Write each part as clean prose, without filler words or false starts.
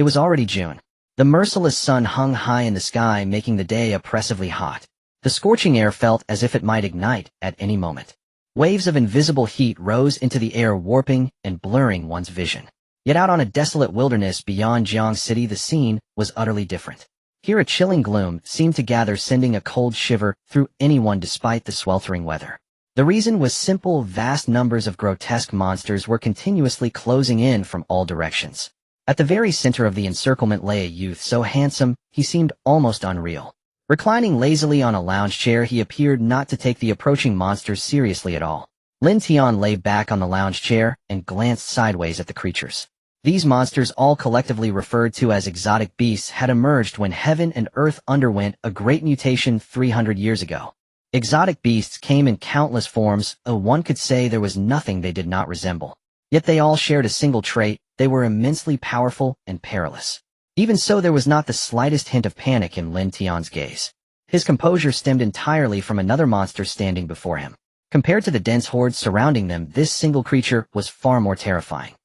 It was already June. The merciless sun hung high in the sky, making the day oppressively hot. The scorching air felt as if it might ignite at any moment. Waves of invisible heat rose into the air, warping and blurring one's vision. Yet out on a desolate wilderness beyond Jiang City, the scene was utterly different. Here a chilling gloom seemed to gather, sending a cold shiver through anyone despite the sweltering weather. The reason was simple: vast numbers of grotesque monsters were continuously closing in from all directions. At the very center of the encirclement lay a youth so handsome he seemed almost unreal. Reclining lazily on a lounge chair, he appeared not to take the approaching monsters seriously at all. Lin Tian lay back on the lounge chair and glanced sideways at the creatures. These monsters, all collectively referred to as exotic beasts, had emerged when heaven and earth underwent a great mutation 300 years ago. Exotic beasts came in countless forms, one could say there was nothing they did not resemble. Yet they all shared a single trait: they were immensely powerful and perilous. Even so, there was not the slightest hint of panic in Lin Tian's gaze. His composure stemmed entirely from another monster standing before him. Compared to the dense horde surrounding them, this single creature was far more terrifying.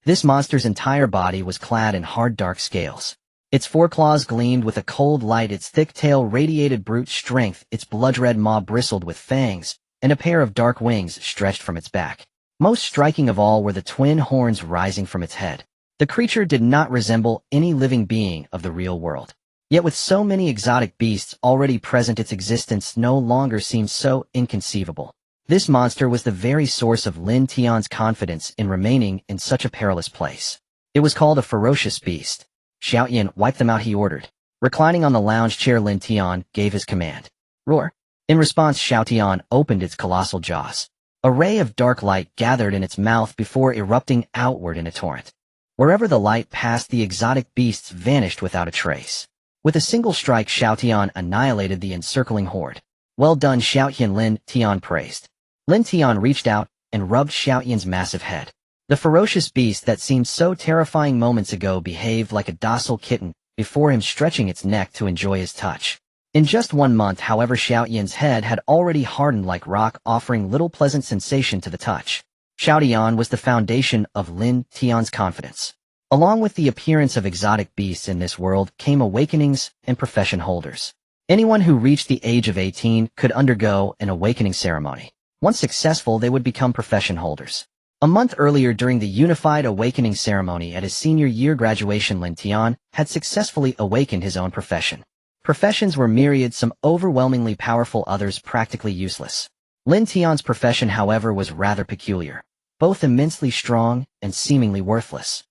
This monster's entire body was clad in hard dark scales. Its foreclaws gleamed with a cold light, its thick tail radiated brute strength, its blood-red maw bristled with fangs, and a pair of dark wings stretched from its back. Most striking of all were the twin horns rising from its head. The creature did not resemble any living being of the real world. Yet with so many exotic beasts already present, its existence no longer seemed so inconceivable. This monster was the very source of Lin Tian's confidence in remaining in such a perilous place. It was called a ferocious beast. "Xiaoyan, wipe them out," he ordered. Reclining on the lounge chair, Lin Tian gave his command. "Roar." In response, Xiaoyan opened its colossal jaws. A ray of dark light gathered in its mouth before erupting outward in a torrent. Wherever the light passed, the exotic beasts vanished without a trace. With a single strike, Xiaoyan annihilated the encircling horde. "Well done, Xiaoyan," Lin Tian praised. Lin Tian reached out and rubbed Xiaoyan's massive head. The ferocious beast that seemed so terrifying moments ago behaved like a docile kitten before him, stretching its neck to enjoy his touch. In just 1 month, however, Xiaoyan's head had already hardened like rock, offering little pleasant sensation to the touch. Xiaoyan was the foundation of Lin Tian's confidence. Along with the appearance of exotic beasts in this world came awakenings and profession holders. Anyone who reached the age of 18 could undergo an awakening ceremony. Once successful, they would become profession holders. A month earlier, during the unified awakening ceremony at his senior year graduation, Lin Tian had successfully awakened his own profession. Professions were myriad, some overwhelmingly powerful, others practically useless. Lin Tian's profession, however, was rather peculiar, both immensely strong and seemingly worthless.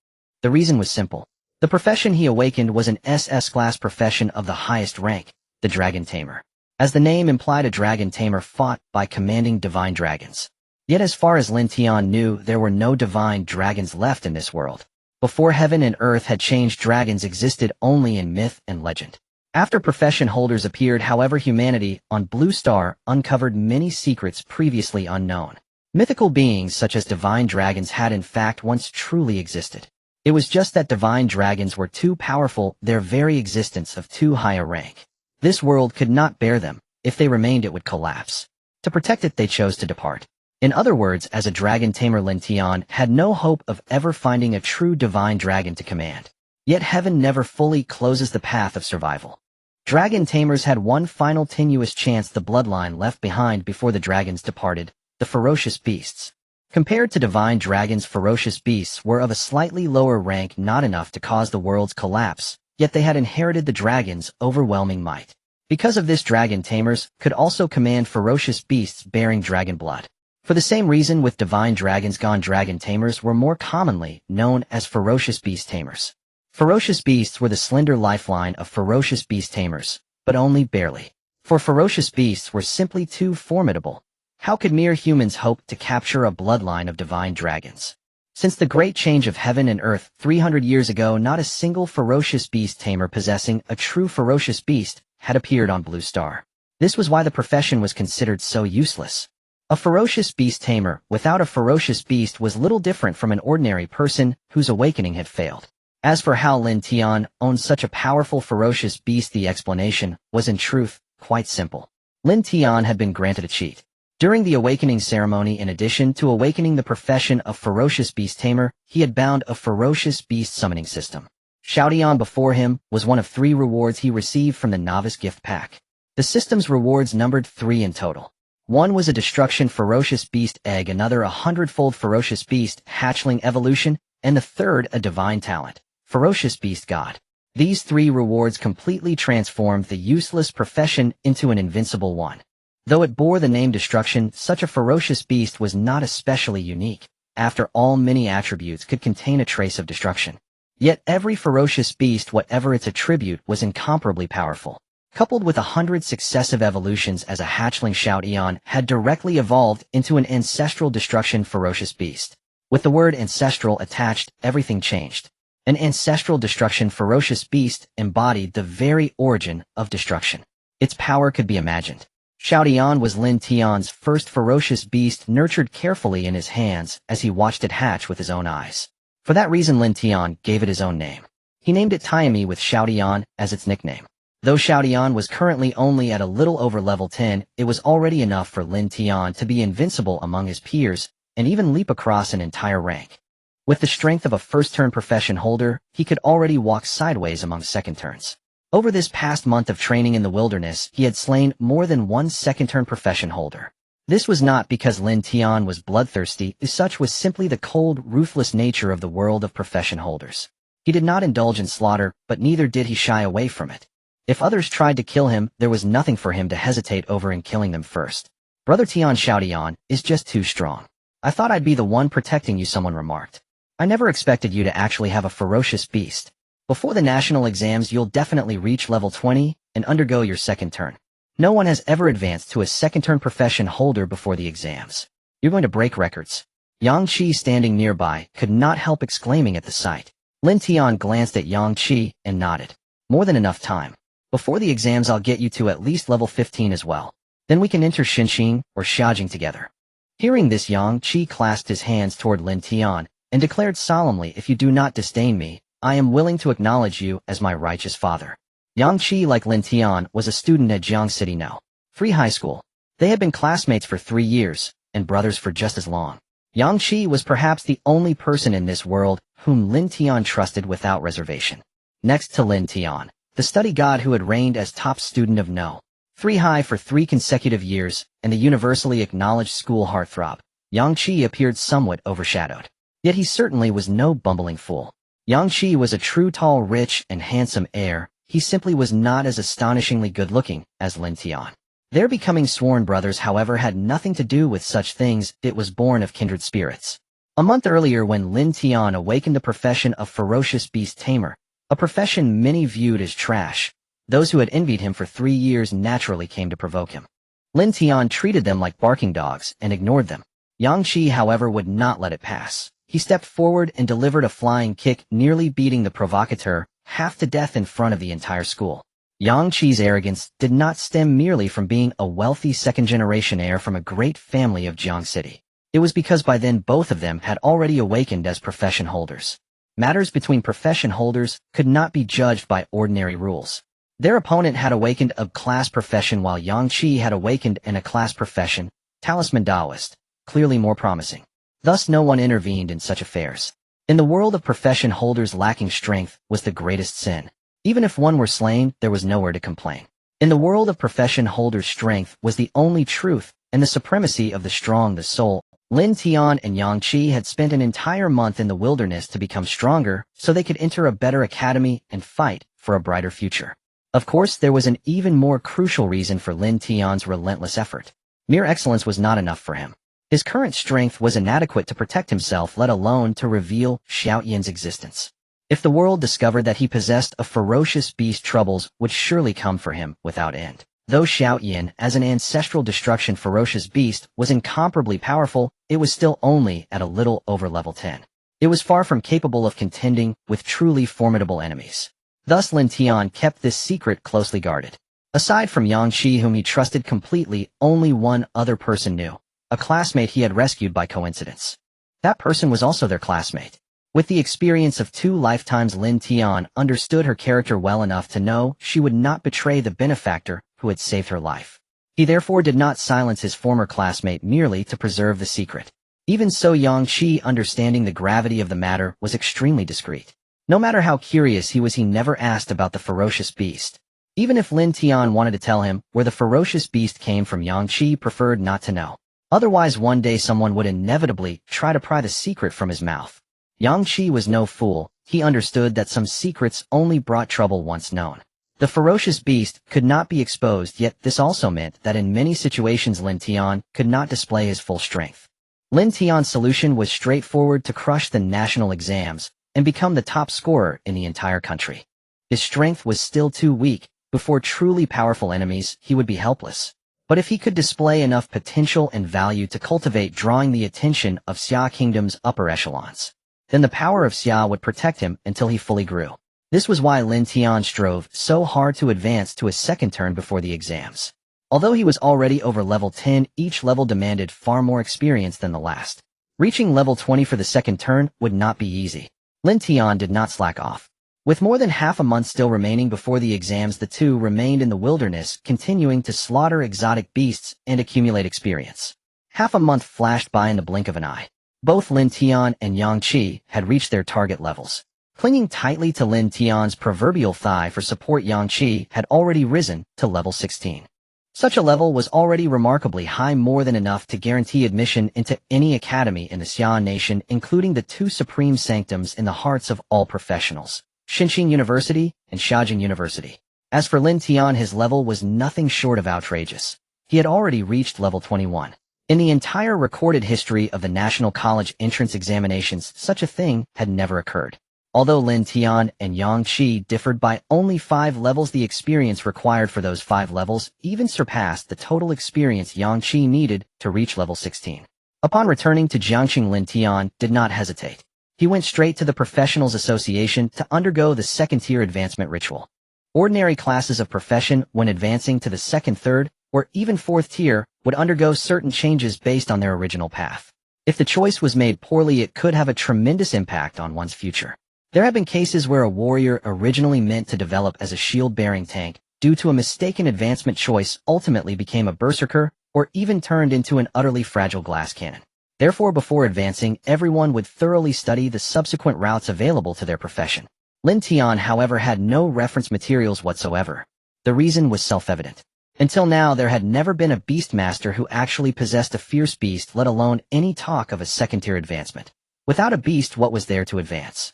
The reason was simple. The profession he awakened was an SS-class profession of the highest rank, the Dragon Tamer. As the name implied, a dragon tamer fought by commanding divine dragons. Yet as far as Lin Tian knew, there were no divine dragons left in this world. Before heaven and earth had changed, dragons existed only in myth and legend. After profession holders appeared, however, humanity on Blue Star uncovered many secrets previously unknown. Mythical beings such as divine dragons had in fact once truly existed. It was just that divine dragons were too powerful, their very existence of too high a rank. This world could not bear them. If they remained, it would collapse. To protect it, they chose to depart. In other words, as a dragon tamer, Lin Tian had no hope of ever finding a true divine dragon to command. Yet heaven never fully closes the path of survival. Dragon tamers had one final tenuous chance, the bloodline left behind before the dragons departed, the ferocious beasts. Compared to divine dragons, ferocious beasts were of a slightly lower rank, not enough to cause the world's collapse, yet they had inherited the dragon's overwhelming might. Because of this, dragon tamers could also command ferocious beasts bearing dragon blood. For the same reason, with divine dragons gone, dragon tamers were more commonly known as ferocious beast tamers. Ferocious beasts were the slender lifeline of ferocious beast tamers, but only barely. For ferocious beasts were simply too formidable. How could mere humans hope to capture a bloodline of divine dragons? Since the great change of heaven and earth 300 years ago, not a single ferocious beast tamer possessing a true ferocious beast had appeared on Blue Star. This was why the profession was considered so useless. A ferocious beast tamer without a ferocious beast was little different from an ordinary person whose awakening had failed. As for how Lin Tian owned such a powerful ferocious beast, the explanation was in truth quite simple. Lin Tian had been granted a cheat. During the awakening ceremony, in addition to awakening the profession of ferocious beast tamer, he had bound a ferocious beast summoning system. Xiaotian before him was one of 3 rewards he received from the novice gift pack. The system's rewards numbered 3 in total. One was a destruction ferocious beast egg, another a 100-fold ferocious beast hatchling evolution, and the third a divine talent, ferocious beast god. These 3 rewards completely transformed the useless profession into an invincible one. Though it bore the name destruction, such a ferocious beast was not especially unique. After all, many attributes could contain a trace of destruction. Yet every ferocious beast, whatever its attribute, was incomparably powerful. Coupled with 100 successive evolutions as a hatchling, Xiaotian had directly evolved into an ancestral destruction ferocious beast. With the word ancestral attached, everything changed. An ancestral destruction ferocious beast embodied the very origin of destruction. Its power could be imagined. Xiaotian was Lin Tian's first ferocious beast, nurtured carefully in his hands as he watched it hatch with his own eyes. For that reason, Lin Tian gave it his own name. He named it Tiami with Xiaotian as its nickname. Though Xiaotian was currently only at a little over level 10, it was already enough for Lin Tian to be invincible among his peers and even leap across an entire rank. With the strength of a first-turn profession holder, he could already walk sideways among second turns. Over this past month of training in the wilderness, he had slain more than 1 second-turn profession holder. This was not because Lin Tian was bloodthirsty, such was simply the cold, ruthless nature of the world of profession holders. He did not indulge in slaughter, but neither did he shy away from it. If others tried to kill him, there was nothing for him to hesitate over in killing them first. Brother Tian, Xiaotian is just too strong. I thought I'd be the one protecting you, someone remarked. I never expected you to actually have a ferocious beast. Before the national exams, you'll definitely reach level 20 and undergo your second turn. No one has ever advanced to a second-turn profession holder before the exams. You're going to break records. Yang Qi, standing nearby, could not help exclaiming at the sight. Lin Tian glanced at Yang Qi and nodded. More than enough time. Before the exams, I'll get you to at least level 15 as well. Then we can enter Xinxing or Xiaojing together. Hearing this, Yang Qi clasped his hands toward Lin Tian and declared solemnly, if you do not disdain me, I am willing to acknowledge you as my righteous father. Yang Qi, like Lin Tian, was a student at Jiang City No. 3 High School. They had been classmates for 3 years, and brothers for just as long. Yang Qi was perhaps the only person in this world whom Lin Tian trusted without reservation. Next to Lin Tian, the study god who had reigned as top student of No. 3 High for 3 consecutive years, and the universally acknowledged school heartthrob, Yang Qi appeared somewhat overshadowed. Yet he certainly was no bumbling fool. Yang Qi was a true tall, rich, and handsome heir. He simply was not as astonishingly good-looking as Lin Tian. Their becoming sworn brothers, however, had nothing to do with such things. It was born of kindred spirits. A month earlier, when Lin Tian awakened the profession of ferocious beast tamer, a profession many viewed as trash, those who had envied him for 3 years naturally came to provoke him. Lin Tian treated them like barking dogs and ignored them. Yang Qi, however, would not let it pass. He stepped forward and delivered a flying kick, nearly beating the provocateur half to death in front of the entire school. Yang Qi's arrogance did not stem merely from being a wealthy second-generation heir from a great family of Jiang City. It was because by then both of them had already awakened as profession holders. Matters between profession holders could not be judged by ordinary rules. Their opponent had awakened a class profession while Yang Qi had awakened in a class profession, Talisman Taoist, clearly more promising. Thus no one intervened in such affairs. In the world of profession holders, lacking strength was the greatest sin. Even if one were slain, there was nowhere to complain. In the world of profession holders, strength was the only truth, and the supremacy of the strong the soul. Lin Tian and Yang Qi had spent an entire month in the wilderness to become stronger, so they could enter a better academy and fight for a brighter future. Of course, there was an even more crucial reason for Lin Tian's relentless effort. Mere excellence was not enough for him. His current strength was inadequate to protect himself, let alone to reveal Xiaotian's existence. If the world discovered that he possessed a ferocious beast, troubles would surely come for him without end. Though Xiaotian, as an ancestral destruction ferocious beast, was incomparably powerful, it was still only at a little over level 10. It was far from capable of contending with truly formidable enemies. Thus Lin Tian kept this secret closely guarded. Aside from Yang Qi, whom he trusted completely, only one other person knew. A classmate he had rescued by coincidence. That person was also their classmate. With the experience of 2 lifetimes, Lin Tian understood her character well enough to know she would not betray the benefactor who had saved her life. He therefore did not silence his former classmate merely to preserve the secret. Even so, Yang Qi, understanding the gravity of the matter, was extremely discreet. No matter how curious he never asked about the ferocious beast. Even if Lin Tian wanted to tell him where the ferocious beast came from, Yang Qi preferred not to know. Otherwise one day someone would inevitably try to pry the secret from his mouth. Yang Qi was no fool. He understood that some secrets only brought trouble once known. The ferocious beast could not be exposed, yet this also meant that in many situations Lin Tian could not display his full strength. Lin Tian's solution was straightforward: to crush the national exams and become the top scorer in the entire country. His strength was still too weak. Before truly powerful enemies, he would be helpless. But if he could display enough potential and value to cultivate drawing the attention of Xia Kingdom's upper echelons, then the power of Xia would protect him until he fully grew. This was why Lin Tian strove so hard to advance to his second turn before the exams. Although he was already over level 10, each level demanded far more experience than the last. Reaching level 20 for the second turn would not be easy. Lin Tian did not slack off. With more than half a month still remaining before the exams, the two remained in the wilderness, continuing to slaughter exotic beasts and accumulate experience. Half a month flashed by in the blink of an eye. Both Lin Tian and Yang Qi had reached their target levels. Clinging tightly to Lin Tian's proverbial thigh for support, Yang Qi had already risen to level 16. Such a level was already remarkably high, more than enough to guarantee admission into any academy in the Xia nation, including the two supreme sanctums in the hearts of all professionals, Xinqing University and Xiaojing University. As for Lin Tian, his level was nothing short of outrageous. He had already reached level 21. In the entire recorded history of the National College entrance examinations, such a thing had never occurred. Although Lin Tian and Yang Qi differed by only 5 levels, the experience required for those 5 levels even surpassed the total experience Yang Qi needed to reach level 16. Upon returning to Jiangxing, Lin Tian did not hesitate. He went straight to the Professionals Association to undergo the second-tier advancement ritual. Ordinary classes of profession, when advancing to the second, third, or even fourth tier, would undergo certain changes based on their original path. If the choice was made poorly, it could have a tremendous impact on one's future. There have been cases where a warrior originally meant to develop as a shield-bearing tank, due to a mistaken advancement choice, ultimately became a berserker, or even turned into an utterly fragile glass cannon. Therefore, before advancing, everyone would thoroughly study the subsequent routes available to their profession. Lin Tian, however, had no reference materials whatsoever. The reason was self-evident. Until now, there had never been a beastmaster who actually possessed a fierce beast, let alone any talk of a second-tier advancement. Without a beast, what was there to advance?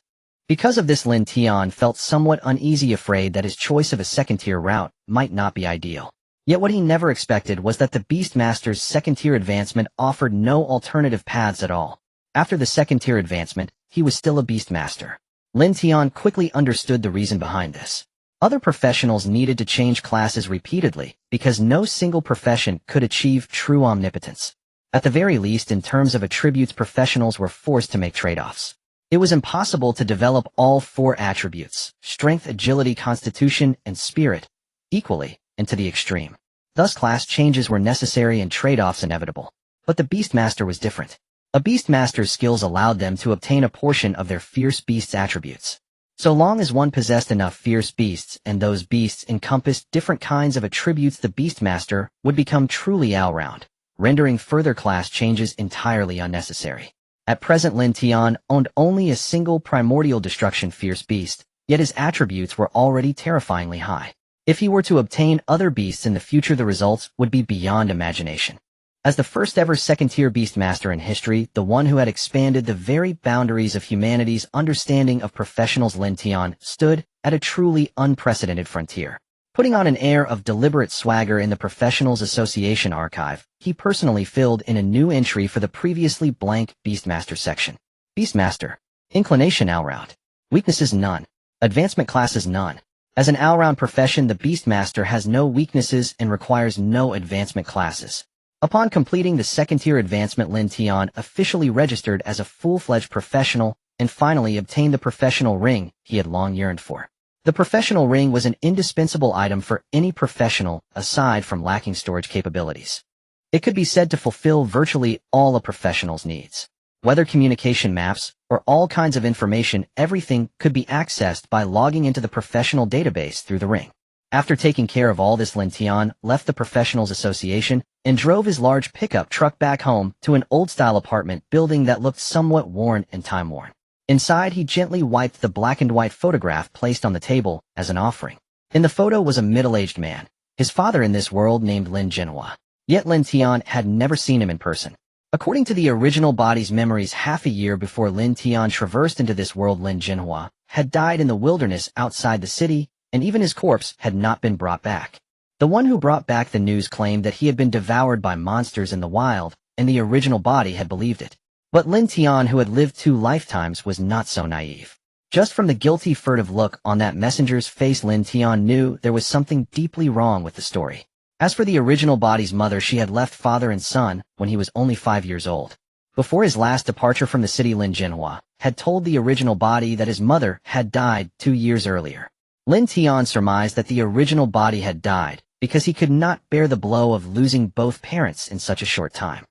Because of this, Lin Tian felt somewhat uneasy, afraid that his choice of a second-tier route might not be ideal. Yet what he never expected was that the Beastmaster's second-tier advancement offered no alternative paths at all. After the second-tier advancement, he was still a Beastmaster. Lin Tian quickly understood the reason behind this. Other professionals needed to change classes repeatedly, because no single profession could achieve true omnipotence. At the very least, in terms of attributes, professionals were forced to make trade-offs. It was impossible to develop all 4 attributes, strength, agility, constitution, and spirit, equally, and to the extreme. Thus class changes were necessary and trade-offs inevitable. But the Beastmaster was different. A Beastmaster's skills allowed them to obtain a portion of their fierce beast's attributes. So long as one possessed enough fierce beasts and those beasts encompassed different kinds of attributes, the Beastmaster would become truly all-round, rendering further class changes entirely unnecessary. At present, Lin Tian owned only a single Primordial Destruction fierce beast, yet his attributes were already terrifyingly high. If he were to obtain other beasts in the future, the results would be beyond imagination. As the first ever second-tier Beastmaster in history, the one who had expanded the very boundaries of humanity's understanding of professionals, Lin Tian stood at a truly unprecedented frontier. Putting on an air of deliberate swagger in the Professionals Association archive, he personally filled in a new entry for the previously blank Beastmaster section. Beastmaster. Inclination all-round. Weaknesses none. Advancement classes none. As an all-round profession, the Beastmaster has no weaknesses and requires no advancement classes. Upon completing the second-tier advancement, Lin Tian officially registered as a full-fledged professional and finally obtained the professional ring he had long yearned for. The professional ring was an indispensable item for any professional, aside from lacking storage capabilities. It could be said to fulfill virtually all a professional's needs. Whether communication maps or all kinds of information, everything could be accessed by logging into the professional database through the ring. After taking care of all this, Lin Tian left the Professionals Association and drove his large pickup truck back home to an old-style apartment building that looked somewhat worn and time-worn. Inside, he gently wiped the black and white photograph placed on the table as an offering. In the photo was a middle-aged man, his father in this world named Lin Jinhua. Yet Lin Tian had never seen him in person. According to the original body's memories, half a year before Lin Tian traversed into this world, Lin Jinhua had died in the wilderness outside the city, and even his corpse had not been brought back. The one who brought back the news claimed that he had been devoured by monsters in the wild, and the original body had believed it. But Lin Tian, who had lived 2 lifetimes, was not so naive. Just from the guilty, furtive look on that messenger's face, Lin Tian knew there was something deeply wrong with the story. As for the original body's mother, she had left father and son when he was only 5 years old. Before his last departure from the city, Lin Jinhua had told the original body that his mother had died 2 years earlier. Lin Tian surmised that the original body had died because he could not bear the blow of losing both parents in such a short time.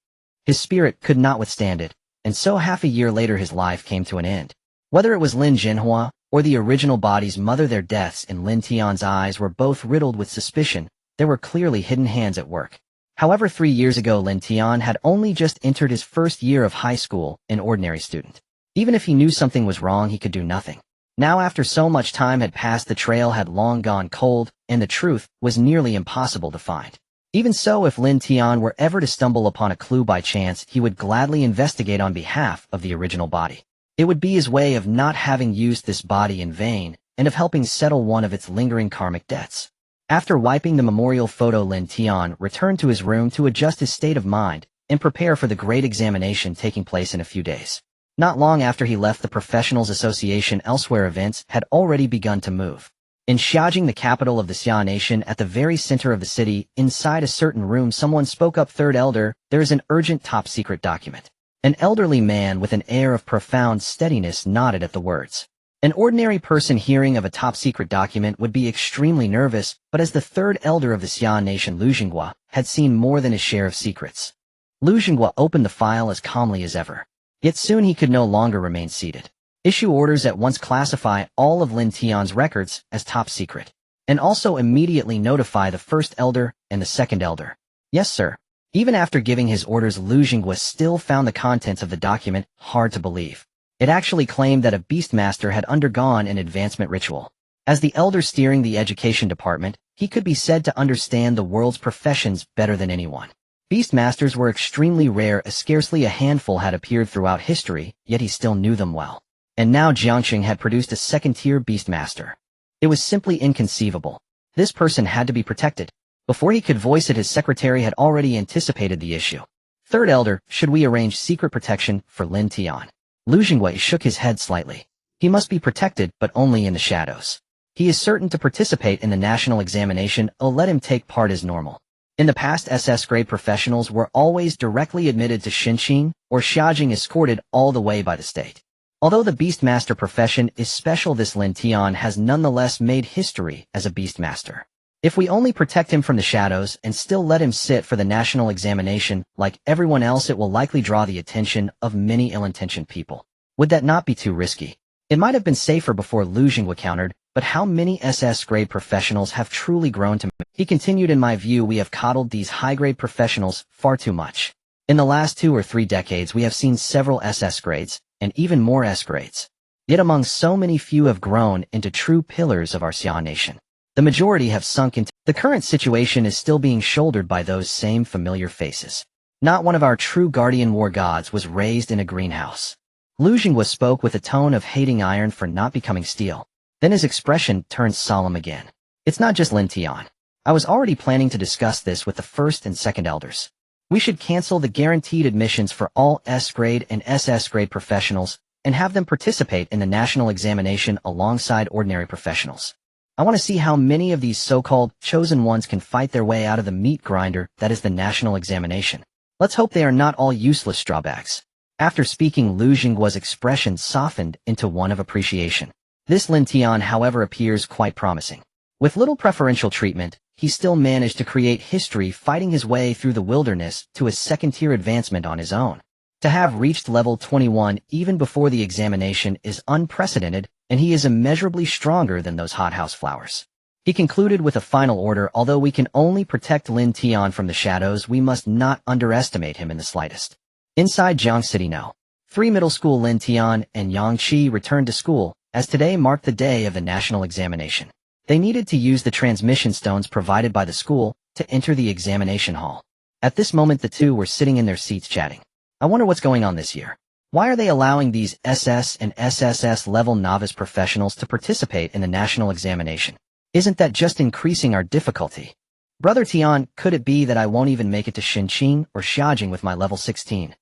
His spirit could not withstand it, and so half a year later his life came to an end. Whether it was Lin Jinhua or the original body's mother, their deaths in Lin Tian's eyes were both riddled with suspicion. There were clearly hidden hands at work. However, 3 years ago, Lin Tian had only just entered his first year of high school, an ordinary student. Even if he knew something was wrong, he could do nothing. Now, after so much time had passed, the trail had long gone cold, and the truth was nearly impossible to find. Even so, if Lin Tian were ever to stumble upon a clue by chance, he would gladly investigate on behalf of the original body. It would be his way of not having used this body in vain, and of helping settle one of its lingering karmic debts. After wiping the memorial photo, Lin Tian returned to his room to adjust his state of mind and prepare for the great examination taking place in a few days. Not long after he left the Professionals Association elsewhere, events had already begun to move. In Xiaojing, the capital of the Xia Nation, at the very center of the city, inside a certain room, someone spoke up. "Third Elder, there is an urgent top-secret document." An elderly man with an air of profound steadiness nodded at the words. An ordinary person hearing of a top-secret document would be extremely nervous, but as the third elder of the Xia Nation, Lu Jinghua, had seen more than his share of secrets. Lu Jinghua opened the file as calmly as ever. Yet soon he could no longer remain seated. "Issue orders at once, classify all of Lin Tian's records as top secret, and also immediately notify the first elder and the second elder." "Yes, sir." Even after giving his orders, Lu Jinghua still found the contents of the document hard to believe. It actually claimed that a beastmaster had undergone an advancement ritual. As the elder steering the education department, he could be said to understand the world's professions better than anyone. Beastmasters were extremely rare, as scarcely a handful had appeared throughout history, yet he still knew them well. And now Jiangxing had produced a second-tier beastmaster. It was simply inconceivable. This person had to be protected. Before he could voice it, his secretary had already anticipated the issue. "Third elder, should we arrange secret protection for Lin Tian?" Lu Jinghua shook his head slightly. "He must be protected, but only in the shadows. He is certain to participate in the national examination. Let him take part as normal." In the past, SS-grade professionals were always directly admitted to Xinqing or Xiaojing, escorted all the way by the state. Although the beastmaster profession is special, this Lin Tian has nonetheless made history as a beastmaster. If we only protect him from the shadows and still let him sit for the national examination like everyone else, it will likely draw the attention of many ill-intentioned people. Would that not be too risky? It might have been safer before, Lu Jinghua countered, but how many SS-grade professionals have truly grown to... He continued, "In my view, we have coddled these high-grade professionals far too much. In the last 2 or 3 decades, we have seen several SS grades, and even more S grades. Yet among so many, few have grown into true pillars of our Xia Nation. The majority have sunk into... The current situation is still being shouldered by those same familiar faces. Not one of our true guardian war gods was raised in a greenhouse." Lu Jinghua spoke with a tone of hating iron for not becoming steel. Then his expression turned solemn again. "It's not just Lin Tian. I was already planning to discuss this with the first and second elders. We should cancel the guaranteed admissions for all S-grade and SS-grade professionals and have them participate in the national examination alongside ordinary professionals. I want to see how many of these so-called chosen ones can fight their way out of the meat grinder that is the national examination. Let's hope they are not all useless strawbacks." After speaking, Lu Jinghua's expression softened into one of appreciation. This Lin Tian, however, appears quite promising. With little preferential treatment, he still managed to create history, fighting his way through the wilderness to a second-tier advancement on his own. To have reached level 21 even before the examination is unprecedented, and he is immeasurably stronger than those hothouse flowers. He concluded with a final order: "Although we can only protect Lin Tian from the shadows, we must not underestimate him in the slightest." Inside Jiang City, No. Three middle school Lin Tian and Yang Qi returned to school, as today marked the day of the national examination. They needed to use the transmission stones provided by the school to enter the examination hall. At this moment the two were sitting in their seats chatting. I wonder what's going on this year. Why are they allowing these SS and SSS level novice professionals to participate in the national examination? Isn't that just increasing our difficulty? Brother Tian, could it be that I won't even make it to Xinqing or Xiaojing with my level 16?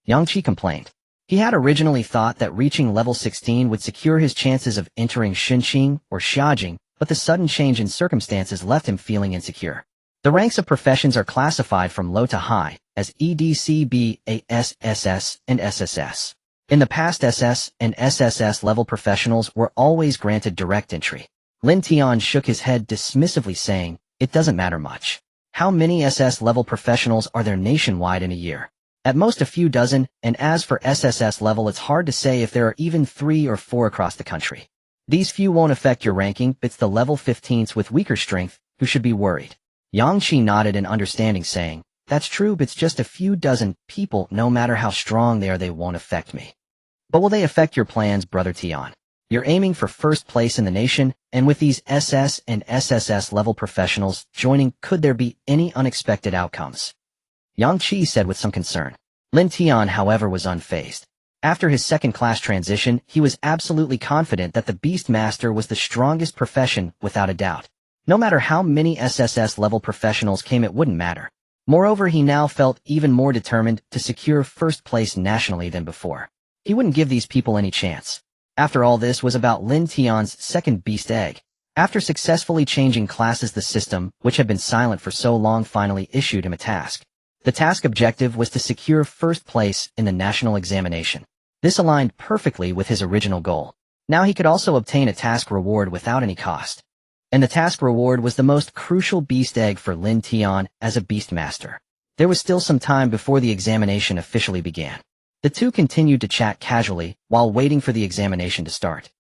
Yang Qi complained. He had originally thought that reaching level 16 would secure his chances of entering Xinqing or Xiaojing, but the sudden change in circumstances left him feeling insecure. The ranks of professions are classified from low to high, as EDCB, ASSS, and SSS. In the past, SS and SSS level professionals were always granted direct entry. Lin Tian shook his head dismissively saying, it doesn't matter much. How many SS level professionals are there nationwide in a year? At most a few dozen, and as for SSS level it's hard to say if there are even 3 or 4 across the country. These few won't affect your ranking, it's the level 15s with weaker strength who should be worried. Yang Qi nodded in understanding saying, that's true, but it's just a few dozen people, no matter how strong they won't affect me. But will they affect your plans, Brother Tian? You're aiming for first place in the nation, and with these SS and SSS level professionals joining, could there be any unexpected outcomes? Yang Qi said with some concern. Lin Tian, however, was unfazed. After his second-class transition, he was absolutely confident that the Beast Master was the strongest profession without a doubt. No matter how many SSS-level professionals came, it wouldn't matter. Moreover, he now felt even more determined to secure first place nationally than before. He wouldn't give these people any chance. After all, this was about Lin Tian's second beast egg. After successfully changing classes, the system, which had been silent for so long, finally issued him a task. The task objective was to secure first place in the national examination. This aligned perfectly with his original goal. Now he could also obtain a task reward without any cost. And the task reward was the most crucial beast egg for Lin Tian as a beast master. There was still some time before the examination officially began. The two continued to chat casually while waiting for the examination to start.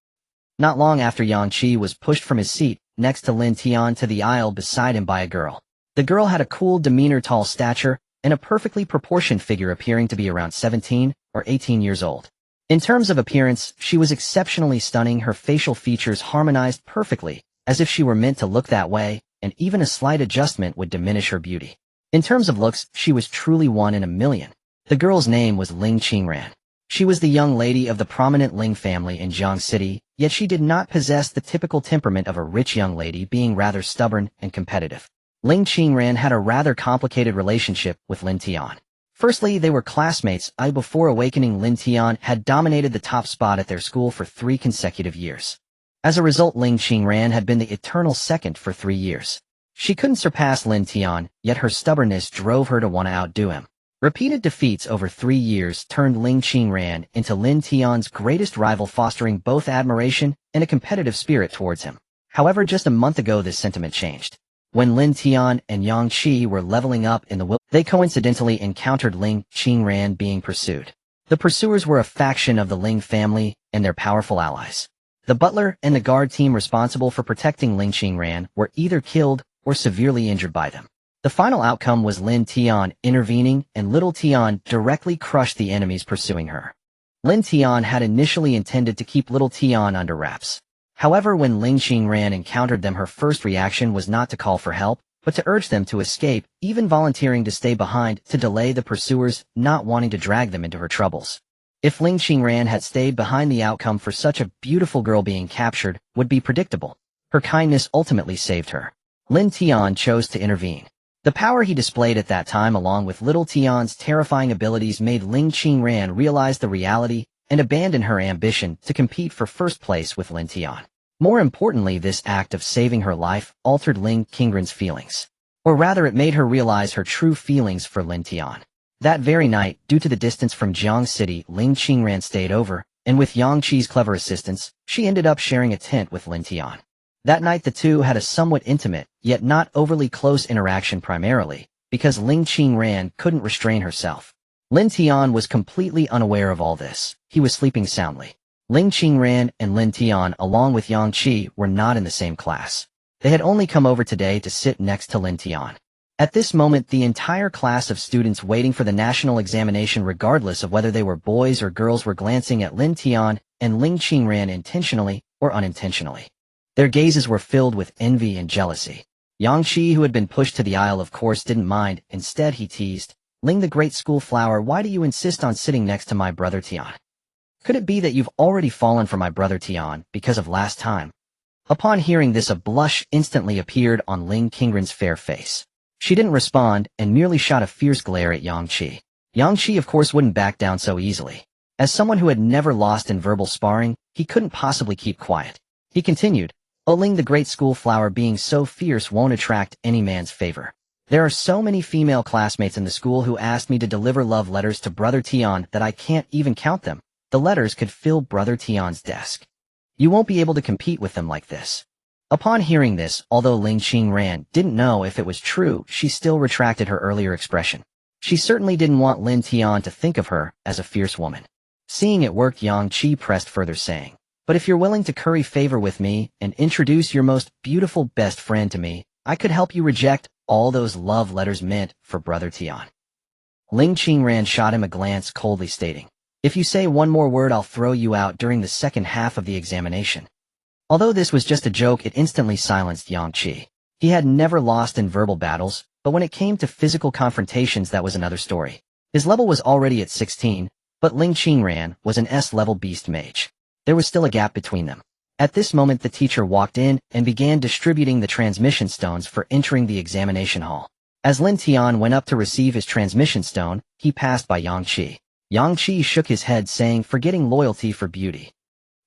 Not long after, Yang Qi was pushed from his seat next to Lin Tian to the aisle beside him by a girl. The girl had a cool demeanor, tall stature, and a perfectly proportioned figure appearing to be around 17 or 18 years old. In terms of appearance, she was exceptionally stunning. Her facial features harmonized perfectly, as if she were meant to look that way, and even a slight adjustment would diminish her beauty. In terms of looks, she was truly one in a million. The girl's name was Ling Qingran. She was the young lady of the prominent Ling family in Jiang City, yet she did not possess the typical temperament of a rich young lady, being rather stubborn and competitive. Ling Qingran had a rather complicated relationship with Lin Tian. Firstly, they were classmates. Before awakening, Lin Tian had dominated the top spot at their school for 3 consecutive years. As a result, Ling Qingran had been the eternal second for 3 years. She couldn't surpass Lin Tian, yet her stubbornness drove her to want to outdo him. Repeated defeats over 3 years turned Ling Qingran into Lin Tian's greatest rival, fostering both admiration and a competitive spirit towards him. However, just a month ago this sentiment changed. When Lin Tian and Yang Qi were leveling up in the will, they coincidentally encountered Ling Qingran being pursued. The pursuers were a faction of the Ling family and their powerful allies. The butler and the guard team responsible for protecting Ling Qingran were either killed or severely injured by them. The final outcome was Lin Tian intervening, and little Tian directly crushed the enemies pursuing her. Lin Tian had initially intended to keep little Tian under wraps. However, when Ling Qingran encountered them, her first reaction was not to call for help, but to urge them to escape, even volunteering to stay behind to delay the pursuers, not wanting to drag them into her troubles. If Ling Qingran had stayed behind, the outcome for such a beautiful girl being captured would be predictable. Her kindness ultimately saved her. Lin Tian chose to intervene. The power he displayed at that time, along with little Tian's terrifying abilities, made Ling Qingran realize the reality and abandon her ambition to compete for first place with Lin Tian. More importantly, this act of saving her life altered Ling Qingran's feelings. Or rather, it made her realize her true feelings for Lin Tian. That very night, due to the distance from Jiang City, Ling Qingran stayed over, and with Yang Qi's clever assistance, she ended up sharing a tent with Lin Tian. That night the two had a somewhat intimate, yet not overly close interaction, primarily because Ling Qingran couldn't restrain herself. Lin Tian was completely unaware of all this. He was sleeping soundly. Ling Qingran and Lin Tian, along with Yang Qi, were not in the same class. They had only come over today to sit next to Lin Tian. At this moment, the entire class of students waiting for the national examination, regardless of whether they were boys or girls, were glancing at Lin Tian and Ling Qingran intentionally or unintentionally. Their gazes were filled with envy and jealousy. Yang Qi, who had been pushed to the aisle, of course didn't mind. Instead, he teased, "Ling, the great school flower, why do you insist on sitting next to my brother Tian? Could it be that you've already fallen for my brother Tian because of last time?" Upon hearing this, a blush instantly appeared on Ling Qingran's fair face. She didn't respond and merely shot a fierce glare at Yang Qi. Yang Qi, of course, wouldn't back down so easily. As someone who had never lost in verbal sparring, he couldn't possibly keep quiet. He continued, "Oh Ling, the great school flower, being so fierce won't attract any man's favor. There are so many female classmates in the school who asked me to deliver love letters to Brother Tian that I can't even count them. The letters could fill Brother Tian's desk. You won't be able to compete with them like this." Upon hearing this, although Ling Qingran didn't know if it was true, she still retracted her earlier expression. She certainly didn't want Lin Tian to think of her as a fierce woman. Seeing it worked, Yang Qi pressed further, saying, "But if you're willing to curry favor with me and introduce your most beautiful best friend to me, I could help you reject all those love letters meant for Brother Tian." Ling Qingran shot him a glance, coldly stating, "If you say one more word, I'll throw you out during the second half of the examination." Although this was just a joke, it instantly silenced Yang Qi. He had never lost in verbal battles, but when it came to physical confrontations, that was another story. His level was already at 16, but Ling Qingran was an S-level beast mage. There was still a gap between them. At this moment, the teacher walked in and began distributing the transmission stones for entering the examination hall. As Lin Tian went up to receive his transmission stone, he passed by Yang Qi. Yang Qi shook his head, saying, "Forgetting loyalty for beauty."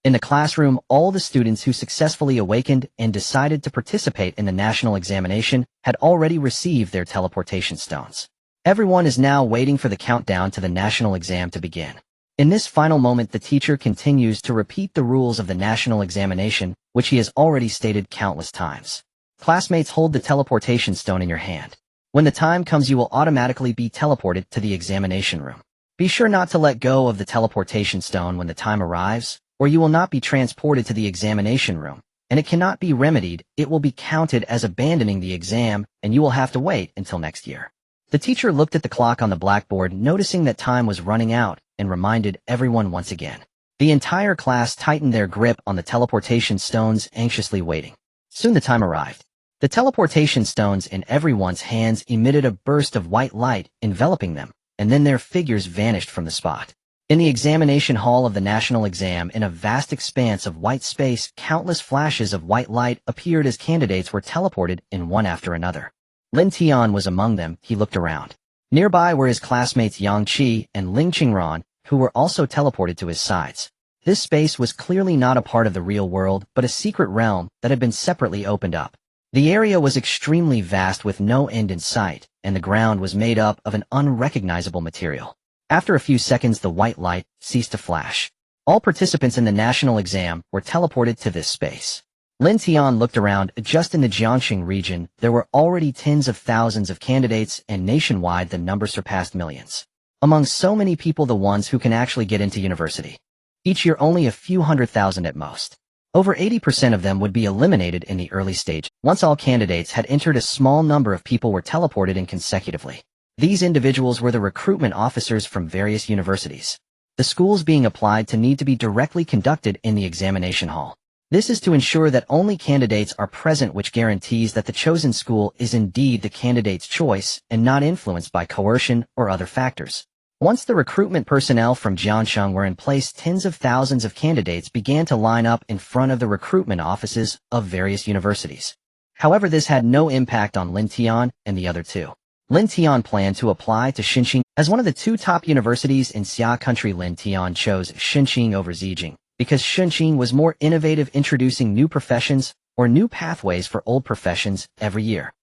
In the classroom, all the students who successfully awakened and decided to participate in the national examination had already received their teleportation stones. Everyone is now waiting for the countdown to the national exam to begin. In this final moment, the teacher continues to repeat the rules of the national examination, which he has already stated countless times. Classmates, hold the teleportation stone in your hand. When the time comes, you will automatically be teleported to the examination room. Be sure not to let go of the teleportation stone when the time arrives, or you will not be transported to the examination room, and it cannot be remedied. It will be counted as abandoning the exam, and you will have to wait until next year. The teacher looked at the clock on the blackboard, noticing that time was running out, and reminded everyone once again. The entire class tightened their grip on the teleportation stones, anxiously waiting. Soon the time arrived. The teleportation stones in everyone's hands emitted a burst of white light, enveloping them, and then their figures vanished from the spot. In the examination hall of the national exam, in a vast expanse of white space, countless flashes of white light appeared as candidates were teleported in one after another. Lin Tian was among them. He looked around. Nearby were his classmates Yang Qi and Ling Qingran, who were also teleported to his sides. This space was clearly not a part of the real world, but a secret realm that had been separately opened up. The area was extremely vast with no end in sight, and the ground was made up of an unrecognizable material. After a few seconds, the white light ceased to flash. All participants in the national exam were teleported to this space. Lin Tian looked around. Just in the Jiangxing region, there were already tens of thousands of candidates, and nationwide the number surpassed millions. Among so many people, the ones who can actually get into university. Each year only a few 100,000 at most. Over 80% of them would be eliminated in the early stage. Once all candidates had entered, a small number of people were teleported in consecutively. These individuals were the recruitment officers from various universities. The schools being applied to need to be directly conducted in the examination hall. This is to ensure that only candidates are present, which guarantees that the chosen school is indeed the candidate's choice and not influenced by coercion or other factors. Once the recruitment personnel from Jiangxing were in place, tens of thousands of candidates began to line up in front of the recruitment offices of various universities. However, this had no impact on Lin Tian and the other two. Lin Tian planned to apply to Xinjiang as one of the two top universities in Xia country. Lin Tian chose Xinjiang over Zijing because Xinjiang was more innovative, introducing new professions or new pathways for old professions every year.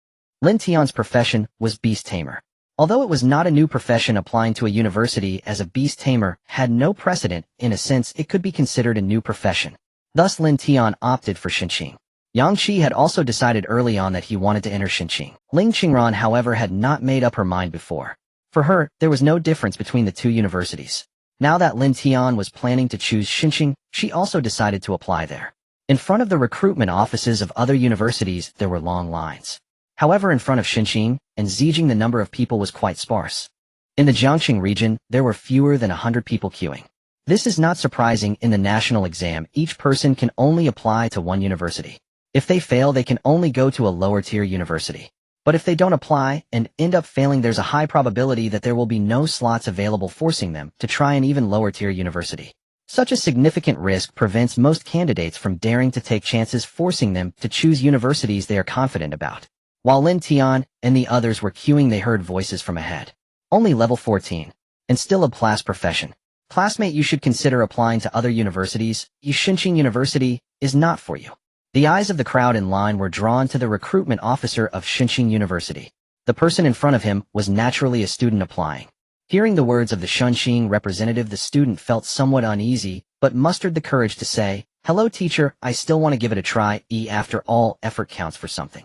Lin Tian's profession was beast tamer. Although it was not a new profession, applying to a university as a beast tamer had no precedent. In a sense, it could be considered a new profession. Thus, Lin Tian opted for Xinjiang. Yang Qi had also decided early on that he wanted to enter Xinjiang. Ling Qingran, however, had not made up her mind before. For her, there was no difference between the two universities. Now that Lin Tian was planning to choose Xinjiang, she also decided to apply there. In front of the recruitment offices of other universities, there were long lines. However, in front of Xinqing and Zijing the number of people was quite sparse. In the Jiangxing region, there were fewer than 100 people queuing. This is not surprising. In the national exam, each person can only apply to one university. If they fail, they can only go to a lower-tier university. But if they don't apply and end up failing, there's a high probability that there will be no slots available, forcing them to try an even lower-tier university. Such a significant risk prevents most candidates from daring to take chances, forcing them to choose universities they are confident about. While Lin Tian and the others were queuing, they heard voices from ahead. Only level 14. And still a class profession. Classmate, you should consider applying to other universities. Xinqing University is not for you. The eyes of the crowd in line were drawn to the recruitment officer of Xinqing University. The person in front of him was naturally a student applying. Hearing the words of the Xinqing representative, the student felt somewhat uneasy, but mustered the courage to say, "Hello teacher, I still want to give it a try. After all, effort counts for something."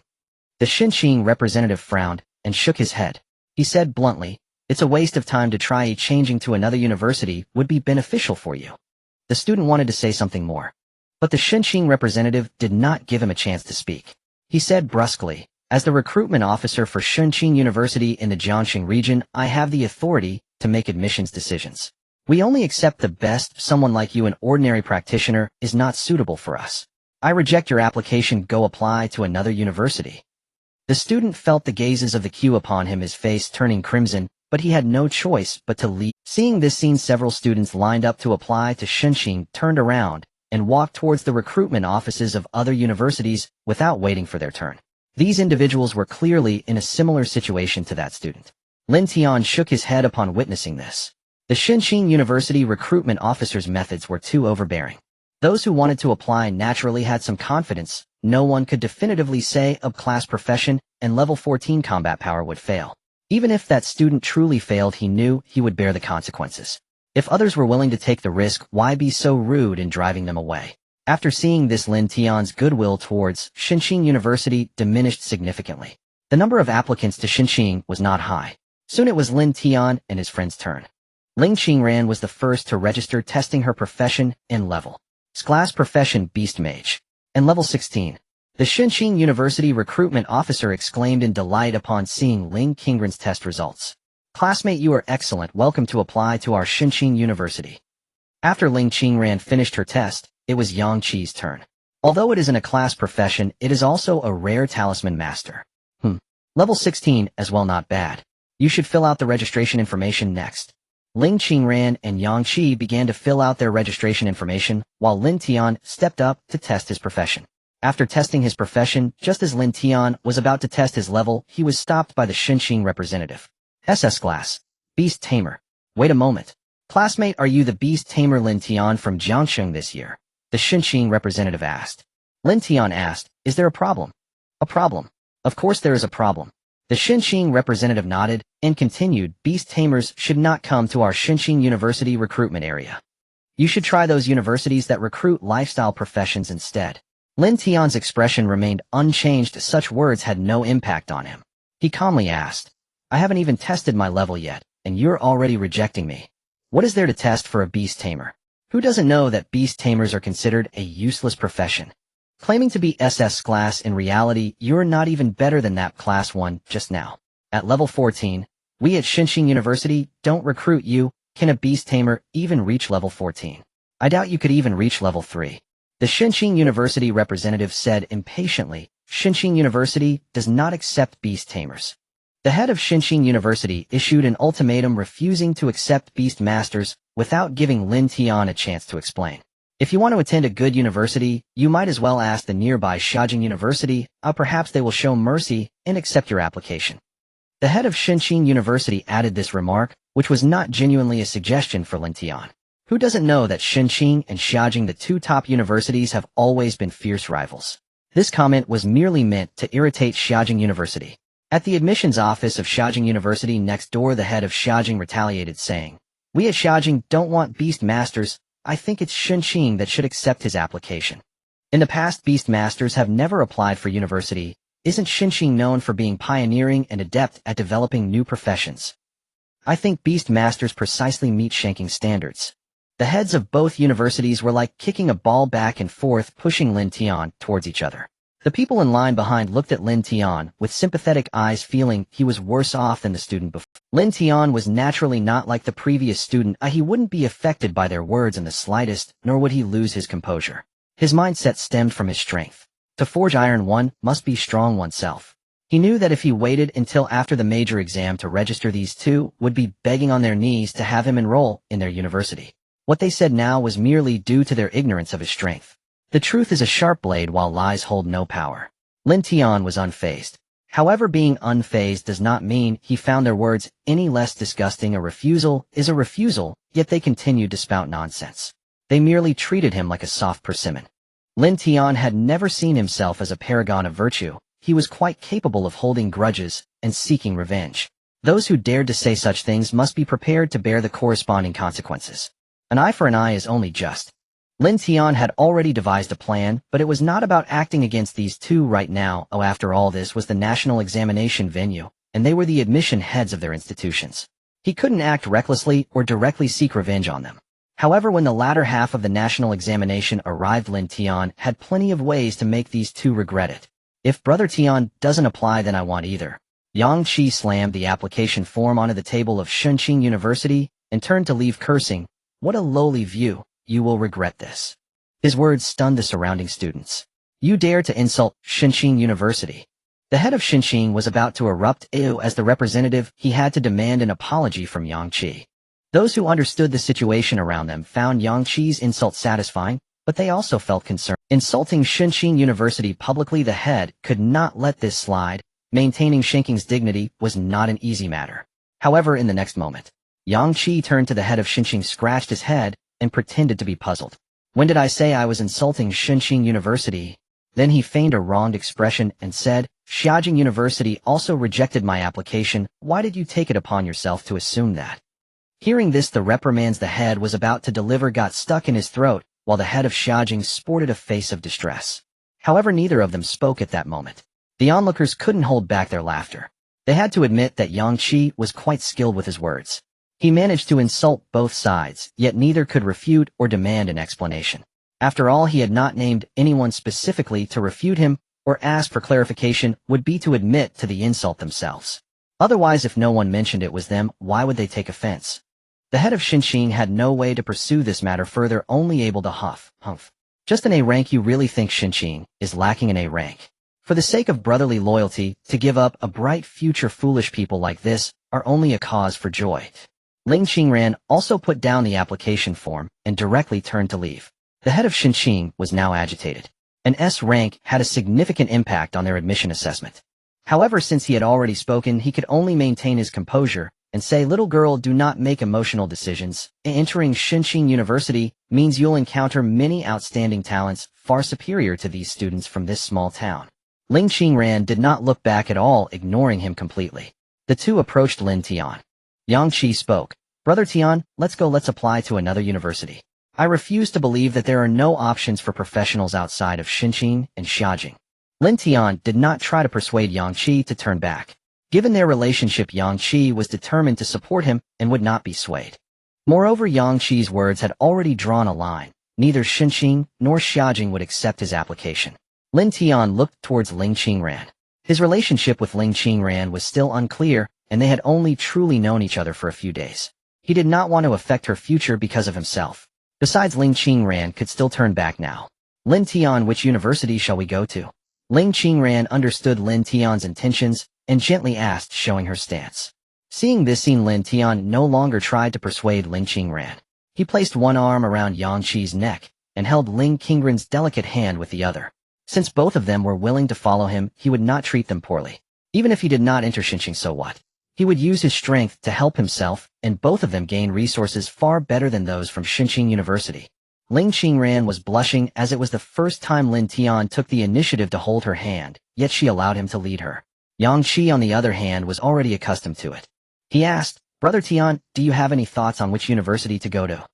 The Xinqing representative frowned and shook his head. He said bluntly, "It's a waste of time to try. Changing to another university would be beneficial for you." The student wanted to say something more, but the Xinqing representative did not give him a chance to speak. He said brusquely, "As the recruitment officer for Xinqing University in the Jiangxing region, I have the authority to make admissions decisions. We only accept the best. Someone like you, an ordinary practitioner, is not suitable for us. I reject your application. Go apply to another university." The student felt the gazes of the queue upon him, his face turning crimson, but he had no choice but to leave. Seeing this scene, several students lined up to apply to Xinqing turned around and walked towards the recruitment offices of other universities without waiting for their turn. These individuals were clearly in a similar situation to that student. Lin Tian shook his head upon witnessing this. The Xinqing University recruitment officers' methods were too overbearing. Those who wanted to apply naturally had some confidence. No one could definitively say a class profession and level 14 combat power would fail. Even if that student truly failed, he knew he would bear the consequences. If others were willing to take the risk, why be so rude in driving them away? After seeing this, Lin Tian's goodwill towards Xinqing University diminished significantly. The number of applicants to Xinqing was not high. Soon it was Lin Tian and his friend's turn. Ling Qingran was the first to register, testing her profession and level. Class profession Beast Mage. And level 16. The Xinqing University recruitment officer exclaimed in delight upon seeing Ling Qingran's test results. "Classmate, you are excellent. Welcome to apply to our Xinqing University." After Ling Qingran finished her test, it was Yang Qi's turn. Although it isn't a class profession, it is also a rare talisman master. Level 16 as well, not bad. You should fill out the registration information next. Ling Qingran and Yang Qi began to fill out their registration information, while Lin Tian stepped up to test his profession. After testing his profession, just as Lin Tian was about to test his level, he was stopped by the Xinqing representative. SS class. Beast Tamer. Wait a moment. Classmate, are you the Beast Tamer Lin Tian from Jiangxing this year? The Xinqing representative asked. Lin Tian asked, "Is there a problem?" "A problem? Of course there is a problem." The Xinqing representative nodded and continued, "Beast Tamers should not come to our Xinqing University recruitment area. You should try those universities that recruit lifestyle professions instead." Lin Tian's expression remained unchanged. Such words had no impact on him. He calmly asked, "I haven't even tested my level yet, and you're already rejecting me. What is there to test for a Beast Tamer? Who doesn't know that Beast Tamers are considered a useless profession? Claiming to be SS class, in reality, you're not even better than that class 1 just now. At level 14, we at Xinqing University don't recruit you. Can a Beast Tamer even reach level 14? I doubt you could even reach level 3. The Xinqing University representative said impatiently, "Xinqing University does not accept Beast Tamers." The head of Xinqing University issued an ultimatum refusing to accept Beast Masters without giving Lin Tian a chance to explain. If you want to attend a good university, you might as well ask the nearby Xiaojing University. Perhaps they will show mercy and accept your application. The head of Xinqing University added this remark, which was not genuinely a suggestion for Lin Tian. Who doesn't know that Xinqing and Xiaojing, the two top universities, have always been fierce rivals? This comment was merely meant to irritate Xiaojing University. At the admissions office of Xiaojing University next door, the head of Xiaojing retaliated, saying, "We at Xiaojing don't want Beast Masters. I think it's Xinqing that should accept his application. In the past, Beast Masters have never applied for university. Isn't Xinqing known for being pioneering and adept at developing new professions? I think Beast Masters precisely meet Xinqing standards." The heads of both universities were like kicking a ball back and forth, pushing Lin Tian towards each other. The people in line behind looked at Lin Tian with sympathetic eyes, feeling he was worse off than the student before. Lin Tian was naturally not like the previous student. He wouldn't be affected by their words in the slightest, nor would he lose his composure. His mindset stemmed from his strength. To forge iron, one must be strong oneself. He knew that if he waited until after the major exam to register, these two would be begging on their knees to have him enroll in their university. What they said now was merely due to their ignorance of his strength. The truth is a sharp blade, while lies hold no power. Lin Tian was unfazed. However, being unfazed does not mean he found their words any less disgusting. A refusal is a refusal, yet they continued to spout nonsense. They merely treated him like a soft persimmon. Lin Tian had never seen himself as a paragon of virtue. He was quite capable of holding grudges and seeking revenge. Those who dared to say such things must be prepared to bear the corresponding consequences. An eye for an eye is only just. Lin Tian had already devised a plan, but it was not about acting against these two right now. After all, this was the national examination venue, and they were the admission heads of their institutions. He couldn't act recklessly or directly seek revenge on them. However, when the latter half of the national examination arrived, Lin Tian had plenty of ways to make these two regret it. If Brother Tian doesn't apply, then I want either. Yang Qi slammed the application form onto the table of Shunqing University and turned to leave, cursing, "What a lowly view. You will regret this." His words stunned the surrounding students. "You dare to insult Shunqing University?" The head of Shunqing was about to erupt. As the representative, he had to demand an apology from Yang Qi. Those who understood the situation around them found Yang Qi's insult satisfying, but they also felt concerned. Insulting Shunqing University publicly, the head could not let this slide. Maintaining Shunqing's dignity was not an easy matter. However, in the next moment, Yang Qi turned to the head of Shunqing, scratched his head, and pretended to be puzzled. "When did I say I was insulting Shunqing University?" Then he feigned a wronged expression and said, "Xiaojing University also rejected my application. Why did you take it upon yourself to assume that?" Hearing this, the reprimands the head was about to deliver got stuck in his throat, while the head of Xiaojing sported a face of distress. However, neither of them spoke at that moment. The onlookers couldn't hold back their laughter. They had to admit that Yang Qi was quite skilled with his words. He managed to insult both sides, yet neither could refute or demand an explanation. After all, he had not named anyone specifically. To refute him or ask for clarification would be to admit to the insult themselves. Otherwise, if no one mentioned it was them, why would they take offense? The head of Shunqing had no way to pursue this matter further, only able to humph. "Just an A rank? You really think Shunqing is lacking an A rank? For the sake of brotherly loyalty, to give up a bright future, foolish people like this are only a cause for joy." Ling Qingran also put down the application form and directly turned to leave. The head of Shunqing was now agitated. An S rank had a significant impact on their admission assessment. However, since he had already spoken, he could only maintain his composure and say, "Little girl, do not make emotional decisions. Entering Shunqing University means you'll encounter many outstanding talents far superior to these students from this small town." Ling Qingran did not look back at all, ignoring him completely. The two approached Lin Tian. Yang Qi spoke, "Brother Tian, let's apply to another university. I refuse to believe that there are no options for professionals outside of Shunqing and Xiaojing." Lin Tian did not try to persuade Yang Qi to turn back. Given their relationship, Yang Qi was determined to support him and would not be swayed. Moreover, Yang Qi's words had already drawn a line. Neither Shunqing nor Xiaojing would accept his application. Lin Tian looked towards Ling Qingran. His relationship with Ling Qingran was still unclear, and they had only truly known each other for a few days. He did not want to affect her future because of himself. Besides, Ling Qingran could still turn back now. "Lin Tian, which university shall we go to?" Ling Qingran understood Lin Tian's intentions and gently asked, showing her stance. Seeing this scene, Lin Tian no longer tried to persuade Ling Qingran. He placed one arm around Yang Qi's neck and held Ling Qingran's delicate hand with the other. Since both of them were willing to follow him, he would not treat them poorly. Even if he did not enter Shunqing, so what? He would use his strength to help himself, and both of them gained resources far better than those from Shunqing University. Ling Qingran was blushing, as it was the first time Lin Tian took the initiative to hold her hand, yet she allowed him to lead her. Yang Qi, on the other hand, was already accustomed to it. He asked, "Brother Tian, do you have any thoughts on which university to go to?"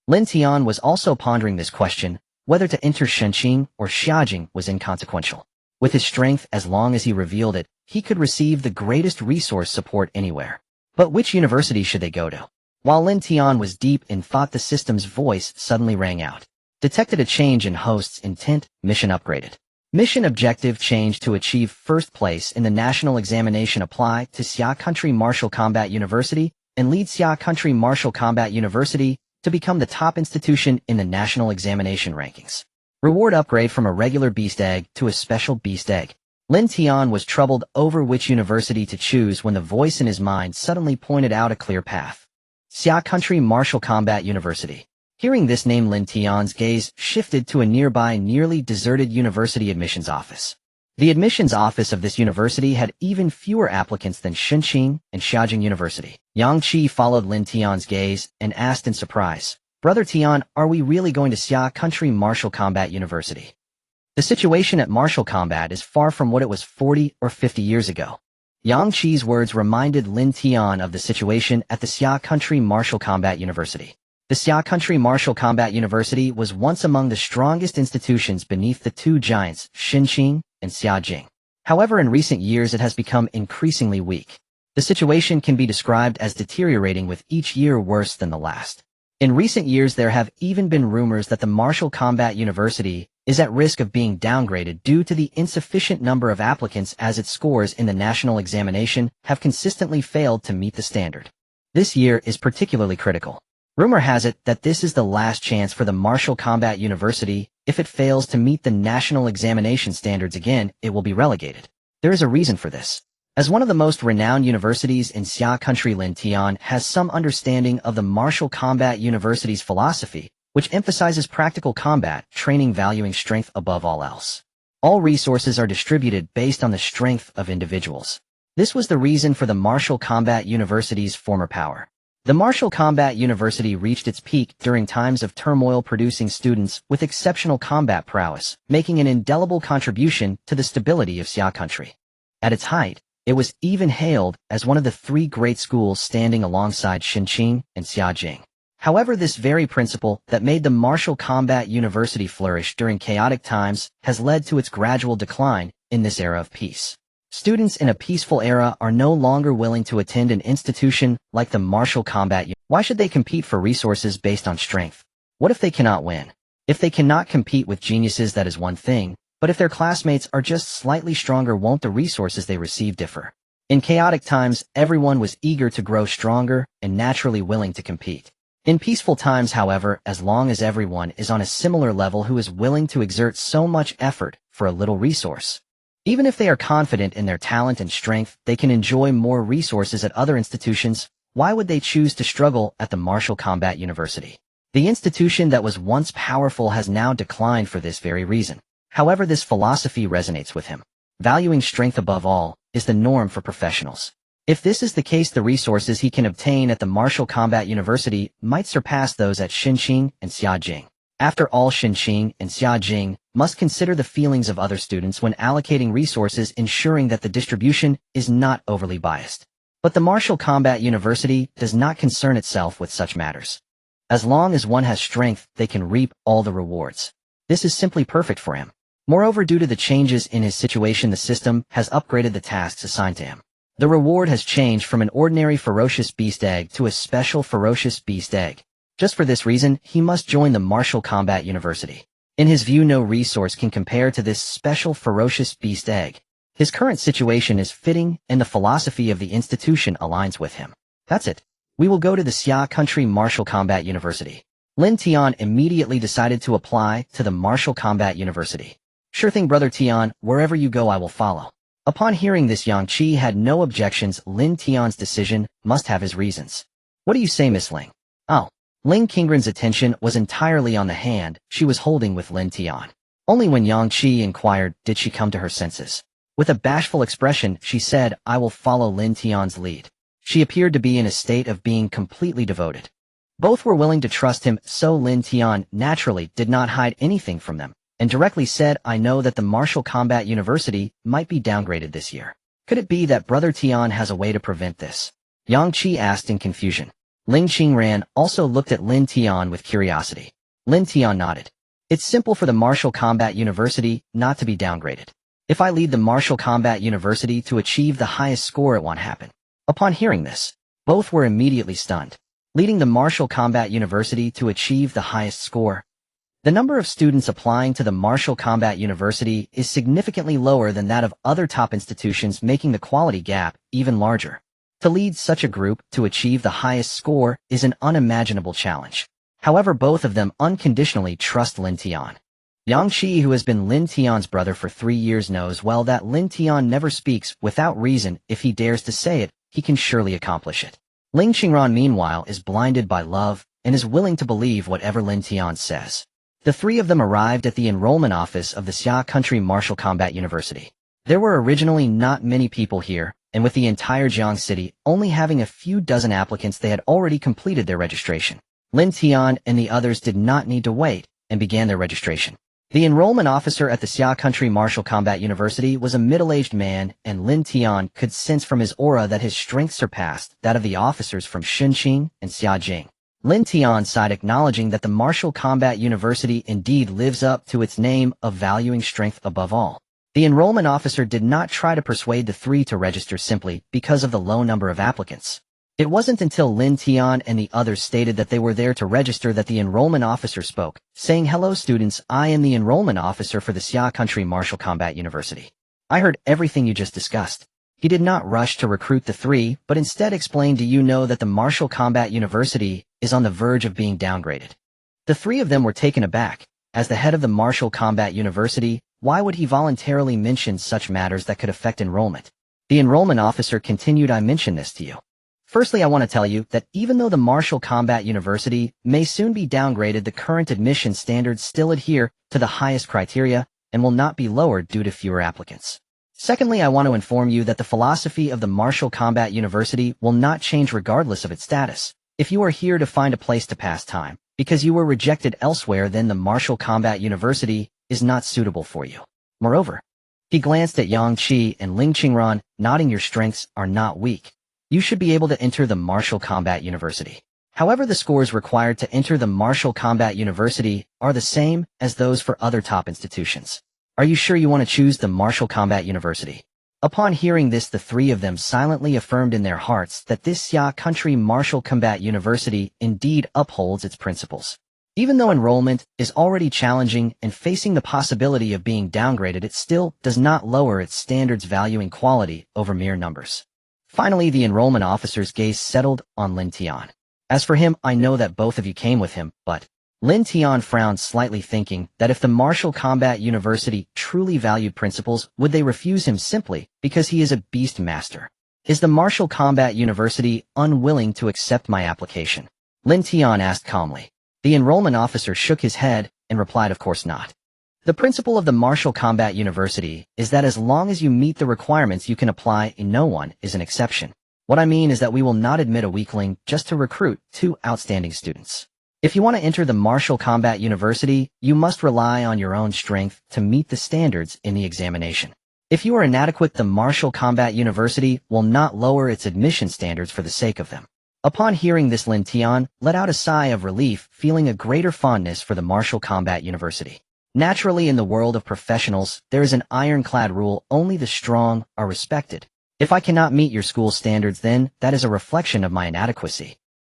Lin Tian was also pondering this question. Whether to enter Shunqing or Xiaojing was inconsequential. With his strength, as long as he revealed it, he could receive the greatest resource support anywhere. But which university should they go to? While Lin Tian was deep in thought, the system's voice suddenly rang out. Detected a change in host's intent, mission upgraded. Mission objective change to achieve first place in the national examination. Apply to Xia Country Martial Combat University and lead Xia Country Martial Combat University to become the top institution in the national examination rankings. Reward upgrade from a regular beast egg to a special beast egg. Lin Tian was troubled over which university to choose when the voice in his mind suddenly pointed out a clear path. Xia Country Martial Combat University. Hearing this name, Lin Tian's gaze shifted to a nearby, nearly deserted university admissions office. The admissions office of this university had even fewer applicants than Xinqing and Xiaojing University. Yang Qi followed Lin Tian's gaze and asked in surprise, "Brother Tian, are we really going to Xia Country Martial Combat University?" The situation at martial combat is far from what it was 40 or 50 years ago. Yang Qi's words reminded Lin Tian of the situation at the Xia Country Martial Combat University. The Xia Country Martial Combat University was once among the strongest institutions beneath the two giants, Xinqing and Xiaojing. However, in recent years it has become increasingly weak. The situation can be described as deteriorating with each year worse than the last. In recent years there have even been rumors that the Martial Combat University is at risk of being downgraded due to the insufficient number of applicants, as its scores in the national examination have consistently failed to meet the standard. This year is particularly critical. Rumor has it that this is the last chance for the Martial Combat University. If it fails to meet the national examination standards again, it will be relegated. There is a reason for this. As one of the most renowned universities in Xia Country, Lin Tian has some understanding of the Martial Combat University's philosophy, which emphasizes practical combat training, valuing strength above all else. All resources are distributed based on the strength of individuals. This was the reason for the Martial Combat University's former power. The Martial Combat University reached its peak during times of turmoil, producing students with exceptional combat prowess, making an indelible contribution to the stability of Xia Country. At its height, it was even hailed as one of the three great schools, standing alongside Xinqing and Xiaojing. However, this very principle that made the Martial Combat University flourish during chaotic times has led to its gradual decline in this era of peace. Students in a peaceful era are no longer willing to attend an institution like the Martial Combat University. Why should they compete for resources based on strength? What if they cannot win? If they cannot compete with geniuses, that is one thing, but if their classmates are just slightly stronger, won't the resources they receive differ? In chaotic times, everyone was eager to grow stronger and naturally willing to compete. In peaceful times, however, as long as everyone is on a similar level, who is willing to exert so much effort for a little resource? Even if they are confident in their talent and strength, they can enjoy more resources at other institutions. Why would they choose to struggle at the Martial Combat University? The institution that was once powerful has now declined for this very reason. However, this philosophy resonates with him. Valuing strength above all is the norm for professionals. If this is the case, the resources he can obtain at the Martial Combat University might surpass those at Xinqing and Xiaojing. After all, Xinqing and Xiaojing must consider the feelings of other students when allocating resources, ensuring that the distribution is not overly biased. But the Martial Combat University does not concern itself with such matters. As long as one has strength, they can reap all the rewards. This is simply perfect for him. Moreover, due to the changes in his situation, the system has upgraded the tasks assigned to him. The reward has changed from an ordinary ferocious beast egg to a special ferocious beast egg. Just for this reason, he must join the Martial Combat University. In his view, no resource can compare to this special ferocious beast egg. His current situation is fitting, and the philosophy of the institution aligns with him. That's it. We will go to the Xia Country Martial Combat University. Lin Tian immediately decided to apply to the Martial Combat University. Sure thing, Brother Tian, wherever you go I will follow. Upon hearing this, Yang Qi had no objections. Lin Tian's decision must have his reasons. What do you say, Miss Ling? Oh. Ling Qingren's attention was entirely on the hand she was holding with Lin Tian. Only when Yang Qi inquired did she come to her senses. With a bashful expression, she said, "I will follow Lin Tian's lead." She appeared to be in a state of being completely devoted. Both were willing to trust him, so Lin Tian naturally did not hide anything from them, and directly said, "I know that the Martial Combat University might be downgraded this year. Could it be that Brother Tian has a way to prevent this?" Yang Qi asked in confusion. Ling Qingren also looked at Lin Tian with curiosity. Lin Tian nodded. It's simple for the Martial Combat University not to be downgraded. If I lead the Martial Combat University to achieve the highest score, it won't happen. Upon hearing this, both were immediately stunned. Leading the Martial Combat University to achieve the highest score? The number of students applying to the Martial Combat University is significantly lower than that of other top institutions, making the quality gap even larger. To lead such a group to achieve the highest score is an unimaginable challenge. However, both of them unconditionally trust Lin Tian. Yang Qi, who has been Lin Tian's brother for 3 years, knows well that Lin Tian never speaks without reason. If he dares to say it, he can surely accomplish it. Ling Qingran, meanwhile, is blinded by love and is willing to believe whatever Lin Tian says. The three of them arrived at the enrollment office of the Xia Country Martial Combat University. There were originally not many people here, and with the entire Jiang city only having a few dozen applicants, they had already completed their registration. Lin Tian and the others did not need to wait and began their registration. The enrollment officer at the Xia Country Martial Combat University was a middle-aged man, and Lin Tian could sense from his aura that his strength surpassed that of the officers from Shunqing and Xiajing. Lin Tian sighed, acknowledging that the Martial Combat University indeed lives up to its name of valuing strength above all. The enrollment officer did not try to persuade the three to register simply because of the low number of applicants. It wasn't until Lin Tian and the others stated that they were there to register that the enrollment officer spoke, saying, "Hello students, I am the enrollment officer for the Xia Country Martial Combat University. I heard everything you just discussed." He did not rush to recruit the three, but instead explained, "Do you know that the Martial Combat University is on the verge of being downgraded?" The three of them were taken aback. As the head of the Martial Combat University, why would he voluntarily mention such matters that could affect enrollment? The enrollment officer continued, "I mention this to you. Firstly, I want to tell you that even though the Martial Combat University may soon be downgraded, the current admission standards still adhere to the highest criteria and will not be lowered due to fewer applicants. Secondly, I want to inform you that the philosophy of the Martial Combat University will not change regardless of its status. If you are here to find a place to pass time because you were rejected elsewhere, then the Martial Combat University is not suitable for you. Moreover," he glanced at Yang Qi and Ling Qingran, nodding, "your strengths are not weak. You should be able to enter the Martial Combat University. However, the scores required to enter the Martial Combat University are the same as those for other top institutions. Are you sure you want to choose the Martial Combat University?" Upon hearing this, the three of them silently affirmed in their hearts that this Xia Country Martial Combat University indeed upholds its principles. Even though enrollment is already challenging and facing the possibility of being downgraded, it still does not lower its standards, valuing quality over mere numbers. Finally, the enrollment officer's gaze settled on Lin Tian. "As for him, I know that both of you came with him, but..." Lin Tian frowned slightly, thinking that if the Martial Combat University truly valued principles, would they refuse him simply because he is a beast master? "Is the Martial Combat University unwilling to accept my application?" Lin Tian asked calmly. The enrollment officer shook his head and replied, "Of course not. The principle of the Martial Combat University is that as long as you meet the requirements, you can apply, and no one is an exception. What I mean is that we will not admit a weakling just to recruit 2 outstanding students. If you want to enter the Martial Combat University, you must rely on your own strength to meet the standards in the examination. If you are inadequate, the Martial Combat University will not lower its admission standards for the sake of them." Upon hearing this, Lin Tian let out a sigh of relief, feeling a greater fondness for the Martial Combat University. Naturally, in the world of professionals, there is an ironclad rule: only the strong are respected. If I cannot meet your school standards, then that is a reflection of my inadequacy.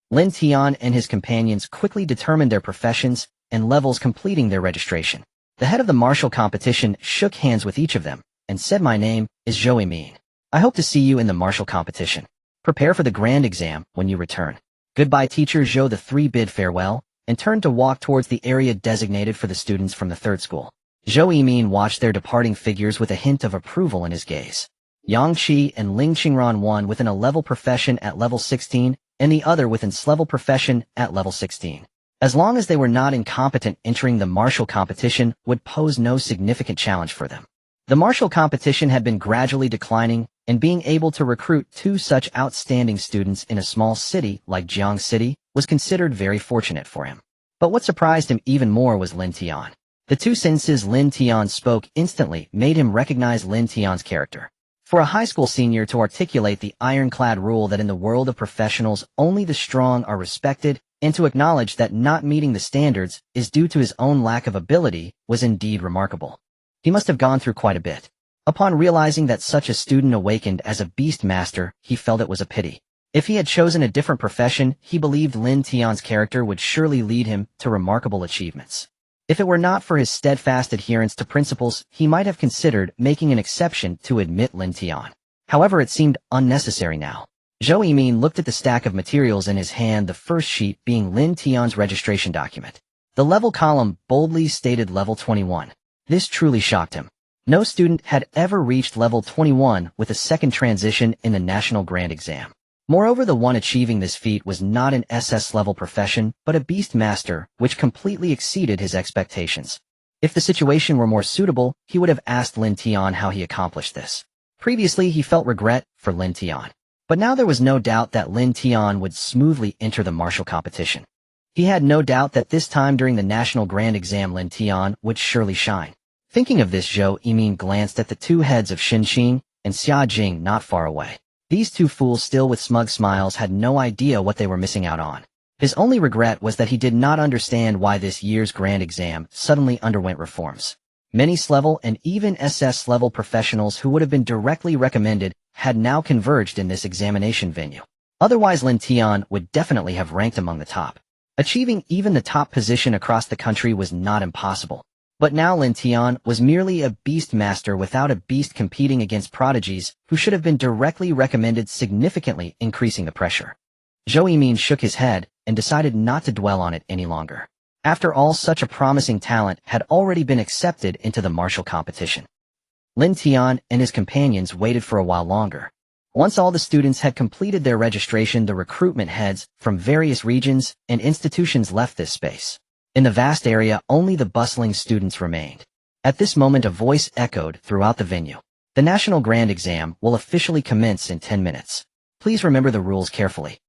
Lin Tian and his companions quickly determined their professions and levels, completing their registration. The head of the martial competition shook hands with each of them and said, "My name is Zhou Min. I hope to see you in the martial competition. Prepare for the grand exam when you return." "Goodbye, teacher." Zhou the three bid farewell and turned to walk towards the area designated for the students from the third school. Zhou Min watched their departing figures with a hint of approval in his gaze. Yang Qi and Ling Qingran, one within a level profession at level 16, and the other within level profession at level 16. As long as they were not incompetent, entering the martial competition would pose no significant challenge for them. The martial competition had been gradually declining, and being able to recruit 2 such outstanding students in a small city like Jiang City was considered very fortunate for him. But what surprised him even more was Lin Tian. The 2 sentences Lin Tian spoke instantly made him recognize Lin Tian's character. For a high school senior to articulate the ironclad rule that in the world of professionals only the strong are respected, and to acknowledge that not meeting the standards is due to his own lack of ability, was indeed remarkable. He must have gone through quite a bit. Upon realizing that such a student awakened as a beast master, he felt it was a pity. If he had chosen a different profession, he believed Lin Tian's character would surely lead him to remarkable achievements. If it were not for his steadfast adherence to principles, he might have considered making an exception to admit Lin Tian. However, it seemed unnecessary now. Zhou Yimin looked at the stack of materials in his hand, the first sheet being Lin Tian's registration document. The level column boldly stated level 21. This truly shocked him. No student had ever reached level 21 with a second transition in the National Grand Exam. Moreover, the one achieving this feat was not an SS-level profession, but a beast master, which completely exceeded his expectations. If the situation were more suitable, he would have asked Lin Tian how he accomplished this. Previously, he felt regret for Lin Tian. But now there was no doubt that Lin Tian would smoothly enter the martial competition. He had no doubt that this time during the National Grand Exam Lin Tian would surely shine. Thinking of this, Zhou Yimin glanced at the two heads of Xin Qing and Xia Jing not far away. These two fools, still with smug smiles, had no idea what they were missing out on. His only regret was that he did not understand why this year's Grand Exam suddenly underwent reforms. Many S-level and even SS-level professionals who would have been directly recommended had now converged in this examination venue. Otherwise, Lin Tian would definitely have ranked among the top. Achieving even the top position across the country was not impossible. But now Lin Tian was merely a beast master without a beast, competing against prodigies who should have been directly recommended, significantly increasing the pressure. Zhou Yimin shook his head and decided not to dwell on it any longer. After all, such a promising talent had already been accepted into the martial competition. Lin Tian and his companions waited for a while longer. Once all the students had completed their registration, the recruitment heads from various regions and institutions left this space. In the vast area, only the bustling students remained. At this moment, a voice echoed throughout the venue. The National Grand Exam will officially commence in 10 minutes. Please remember the rules carefully.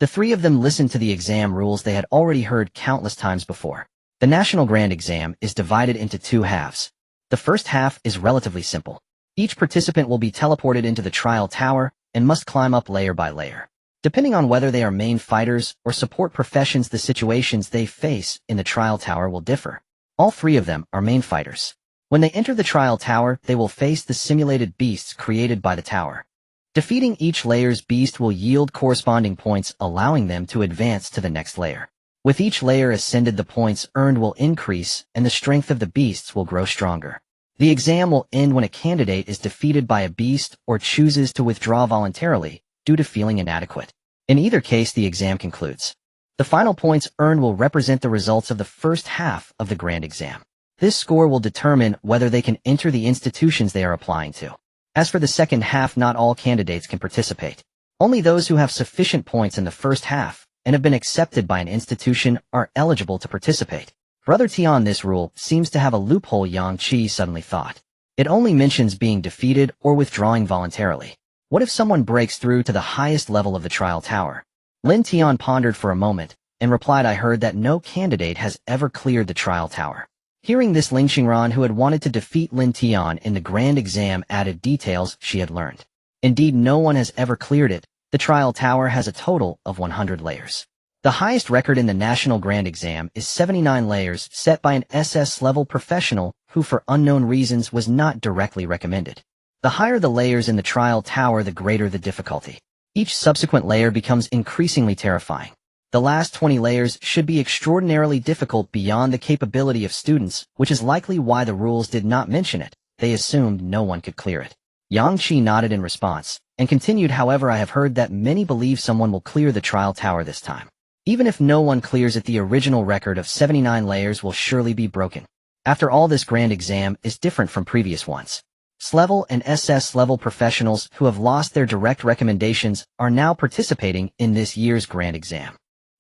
The three of them listened to the exam rules they had already heard countless times before. The National Grand Exam is divided into two halves. The first half is relatively simple. Each participant will be teleported into the trial tower and must climb up layer by layer. Depending on whether they are main fighters or support professions, the situations they face in the trial tower will differ. All three of them are main fighters. When they enter the trial tower, they will face the simulated beasts created by the tower. Defeating each layer's beast will yield corresponding points, allowing them to advance to the next layer. With each layer ascended, the points earned will increase and the strength of the beasts will grow stronger. The exam will end when a candidate is defeated by a beast or chooses to withdraw voluntarily due to feeling inadequate. In either case, the exam concludes. The final points earned will represent the results of the first half of the Grand Exam. This score will determine whether they can enter the institutions they are applying to. As for the second half, not all candidates can participate. Only those who have sufficient points in the first half and have been accepted by an institution are eligible to participate. Brother Tian, this rule seems to have a loophole, Yang Qi suddenly thought. It only mentions being defeated or withdrawing voluntarily. What if someone breaks through to the highest level of the trial tower? Lin Tian pondered for a moment and replied, I heard that no candidate has ever cleared the trial tower. Hearing this, Ling Xingran, who had wanted to defeat Lin Tian in the Grand Exam, added details she had learned. Indeed, no one has ever cleared it. The trial tower has a total of 100 layers. The highest record in the National Grand Exam is 79 layers, set by an SS-level professional who for unknown reasons was not directly recommended. The higher the layers in the trial tower, the greater the difficulty. Each subsequent layer becomes increasingly terrifying. The last 20 layers should be extraordinarily difficult beyond the capability of students, which is likely why the rules did not mention it. They assumed no one could clear it. Yang Qi nodded in response, and continued, however, I have heard that many believe someone will clear the trial tower this time. Even if no one clears it, the original record of 79 layers will surely be broken. After all, this Grand Exam is different from previous ones. S-level and SS-level professionals who have lost their direct recommendations are now participating in this year's Grand Exam.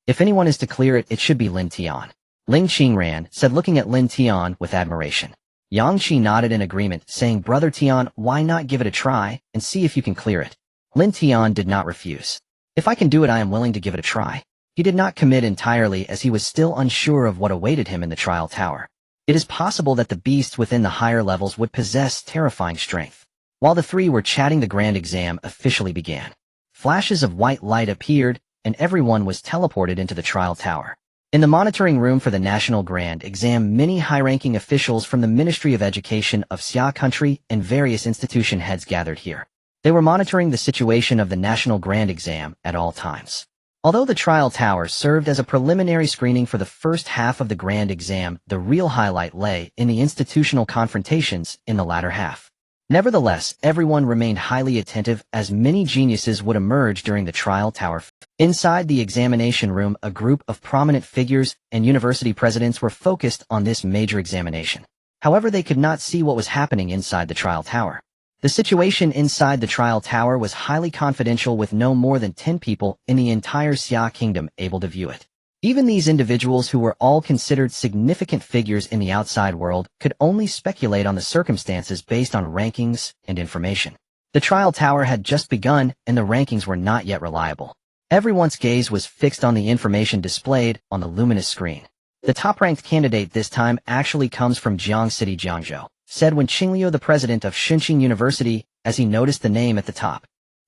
If anyone is to clear it, it should be Lin Tian. Ling Qingran said, looking at Lin Tian with admiration. Yang Qi nodded in agreement, saying, Brother Tian, why not give it a try and see if you can clear it? Lin Tian did not refuse. If I can do it, I am willing to give it a try. He did not commit entirely, as he was still unsure of what awaited him in the trial tower. It is possible that the beasts within the higher levels would possess terrifying strength. While the three were chatting, the Grand Exam officially began. Flashes of white light appeared, and everyone was teleported into the trial tower. In the monitoring room for the National Grand Exam, many high-ranking officials from the Ministry of Education of Xia Country and various institution heads gathered here. They were monitoring the situation of the National Grand Exam at all times. Although the trial tower served as a preliminary screening for the first half of the grand exam, the real highlight lay in the institutional confrontations in the latter half. Nevertheless, everyone remained highly attentive as many geniuses would emerge during the trial tower. Inside the examination room, a group of prominent figures and university presidents were focused on this major examination. However, they could not see what was happening inside the trial tower. The situation inside the trial tower was highly confidential, with no more than 10 people in the entire Xia kingdom able to view it. Even these individuals, who were all considered significant figures in the outside world, could only speculate on the circumstances based on rankings and information. The trial tower had just begun, and the rankings were not yet reliable. Everyone's gaze was fixed on the information displayed on the luminous screen. The top-ranked candidate this time actually comes from Jiang City, Jiangzhou, said Wen Qingliu, the president of Xinqing University, as he noticed the name at the top.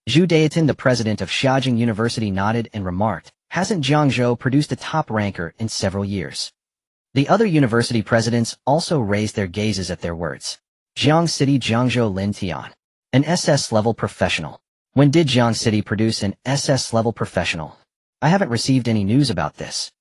Zhu Daitin, the president of Xiaojing University, nodded and remarked, "Hasn't Jiangzhou produced a top ranker in several years?" The other university presidents also raised their gazes at their words. Jiang City, Jiangzhou, Lin Tian, an SS-level professional. When did Jiang City produce an SS-level professional? I haven't received any news about this.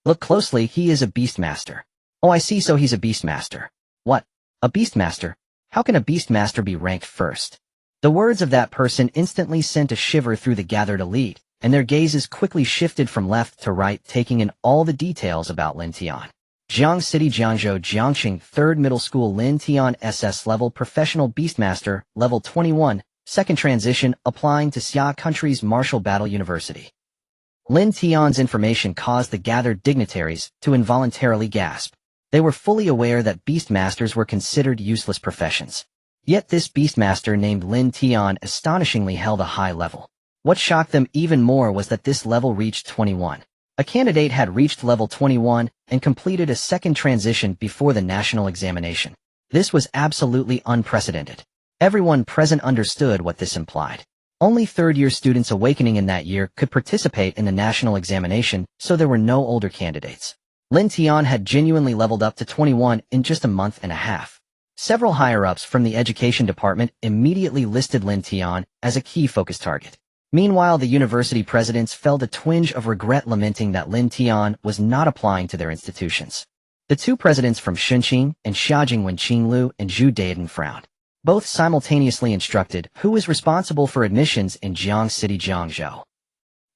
Look closely, he is a beastmaster. Oh, I see, so he's a beastmaster. What? A beastmaster? How can a beastmaster be ranked first? The words of that person instantly sent a shiver through the gathered elite, and their gazes quickly shifted from left to right, taking in all the details about Lin Tian. Jiang City, Jiangzhou, Jiangxing, 3rd Middle School, Lin Tian, SS-level professional beastmaster, level 21, second transition, applying to Xia Country's Martial Battle University. Lin Tian's information caused the gathered dignitaries to involuntarily gasp. They were fully aware that beastmasters were considered useless professions. Yet this beastmaster named Lin Tian astonishingly held a high level. What shocked them even more was that this level reached 21. A candidate had reached level 21 and completed a second transition before the national examination. This was absolutely unprecedented. Everyone present understood what this implied. Only third-year students awakening in that year could participate in the national examination, so there were no older candidates. Lin Tian had genuinely leveled up to 21 in just a month and a half. Several higher-ups from the education department immediately listed Lin Tian as a key focus target. Meanwhile, the university presidents felt a twinge of regret, lamenting that Lin Tian was not applying to their institutions. The two presidents from Xinqing and Xiaojing, Wen Qingliu and Zhu Daitin, frowned. Both simultaneously instructed who was responsible for admissions in Jiang City, Jiangzhou.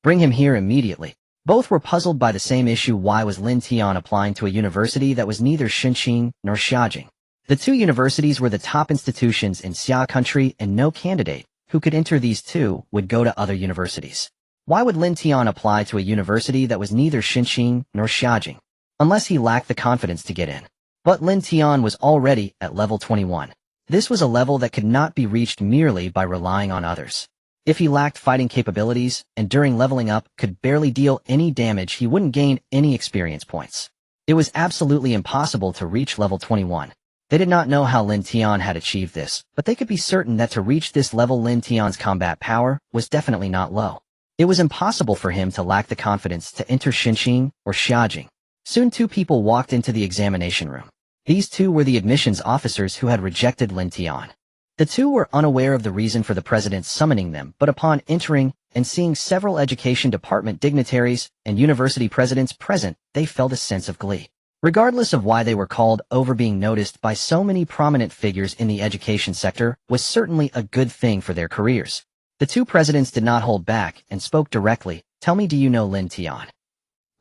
Bring him here immediately. Both were puzzled by the same issue. Why was Lin Tian applying to a university that was neither Xinqing nor Xiaojing? The two universities were the top institutions in Xia Country, and no candidate who could enter these two would go to other universities. Why would Lin Tian apply to a university that was neither Xinqing nor Xiaojing? Unless he lacked the confidence to get in. But Lin Tian was already at level 21. This was a level that could not be reached merely by relying on others. If he lacked fighting capabilities, and during leveling up could barely deal any damage, he wouldn't gain any experience points. It was absolutely impossible to reach level 21. They did not know how Lin Tian had achieved this, but they could be certain that to reach this level, Lin Tian's combat power was definitely not low. It was impossible for him to lack the confidence to enter Xinqing or Xiaojing. Soon two people walked into the examination room. These two were the admissions officers who had rejected Lin Tian. The two were unaware of the reason for the president summoning them, but upon entering and seeing several education department dignitaries and university presidents present, they felt a sense of glee. Regardless of why they were called over, being noticed by so many prominent figures in the education sector was certainly a good thing for their careers. The two presidents did not hold back and spoke directly. Tell me, do you know Lin Tian?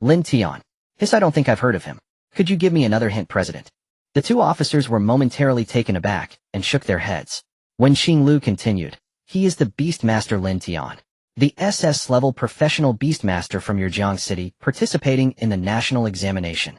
Lin Tian. Yes, I don't think I've heard of him. Could you give me another hint, President? The two officers were momentarily taken aback and shook their heads. Wen Qingliu continued, he is the Beastmaster Lin Tian, the SS-level professional Beastmaster from your Jiang City, participating in the national examination.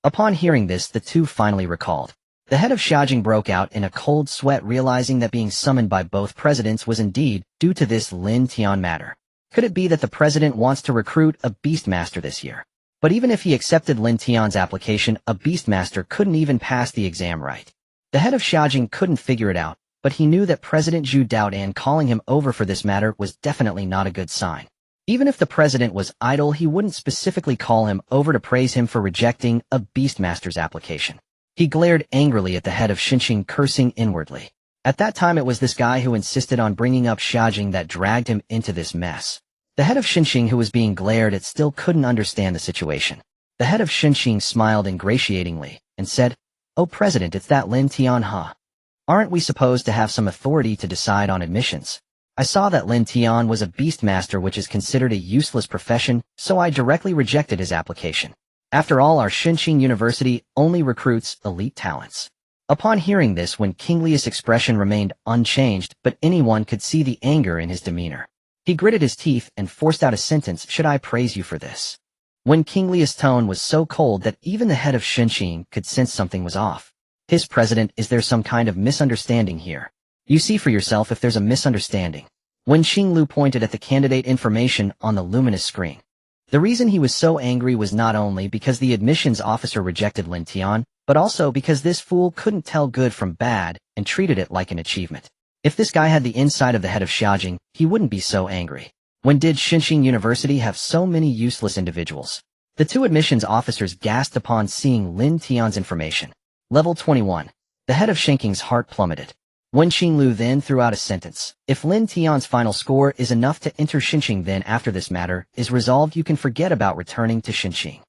Upon hearing this, the two finally recalled. The head of Xiaojing broke out in a cold sweat, realizing that being summoned by both presidents was indeed due to this Lin Tian matter. Could it be that the president wants to recruit a Beastmaster this year? But even if he accepted Lin Tian's application, a Beastmaster couldn't even pass the exam right. The head of Xiaojing couldn't figure it out, but he knew that President Zhu Daodan calling him over for this matter was definitely not a good sign. Even if the president was idle, he wouldn't specifically call him over to praise him for rejecting a Beastmaster's application. He glared angrily at the head of Xinqing, cursing inwardly. At that time, it was this guy who insisted on bringing up Xiaojing that dragged him into this mess. The head of Xinqing, who was being glared at, still couldn't understand the situation. The head of Xinqing smiled ingratiatingly and said, "Oh, President, it's that Lin Tian, huh? Aren't we supposed to have some authority to decide on admissions? I saw that Lin Tian was a beastmaster, which is considered a useless profession, so I directly rejected his application. After all, our Xinqing University only recruits elite talents." Upon hearing this, Wen Qinglius' expression remained unchanged, but anyone could see the anger in his demeanor. He gritted his teeth and forced out a sentence, "Should I praise you for this?" Wen Qinglius' tone was so cold that even the head of Xinqing could sense something was off. "His president, is there some kind of misunderstanding here? You see for yourself if there's a misunderstanding." Wen Qinglu pointed at the candidate information on the luminous screen. The reason he was so angry was not only because the admissions officer rejected Lin Tian, but also because this fool couldn't tell good from bad and treated it like an achievement. If this guy had the insight of the head of Xiaojing, he wouldn't be so angry. When did Xinqing University have so many useless individuals? The two admissions officers gasped upon seeing Lin Tian's information. Level 21. The head of Xinqing's heart plummeted. Wen Qinglu then threw out a sentence. "If Lin Tian's final score is enough to enter Xinqing, then after this matter is resolved, you can forget about returning to Xinqing."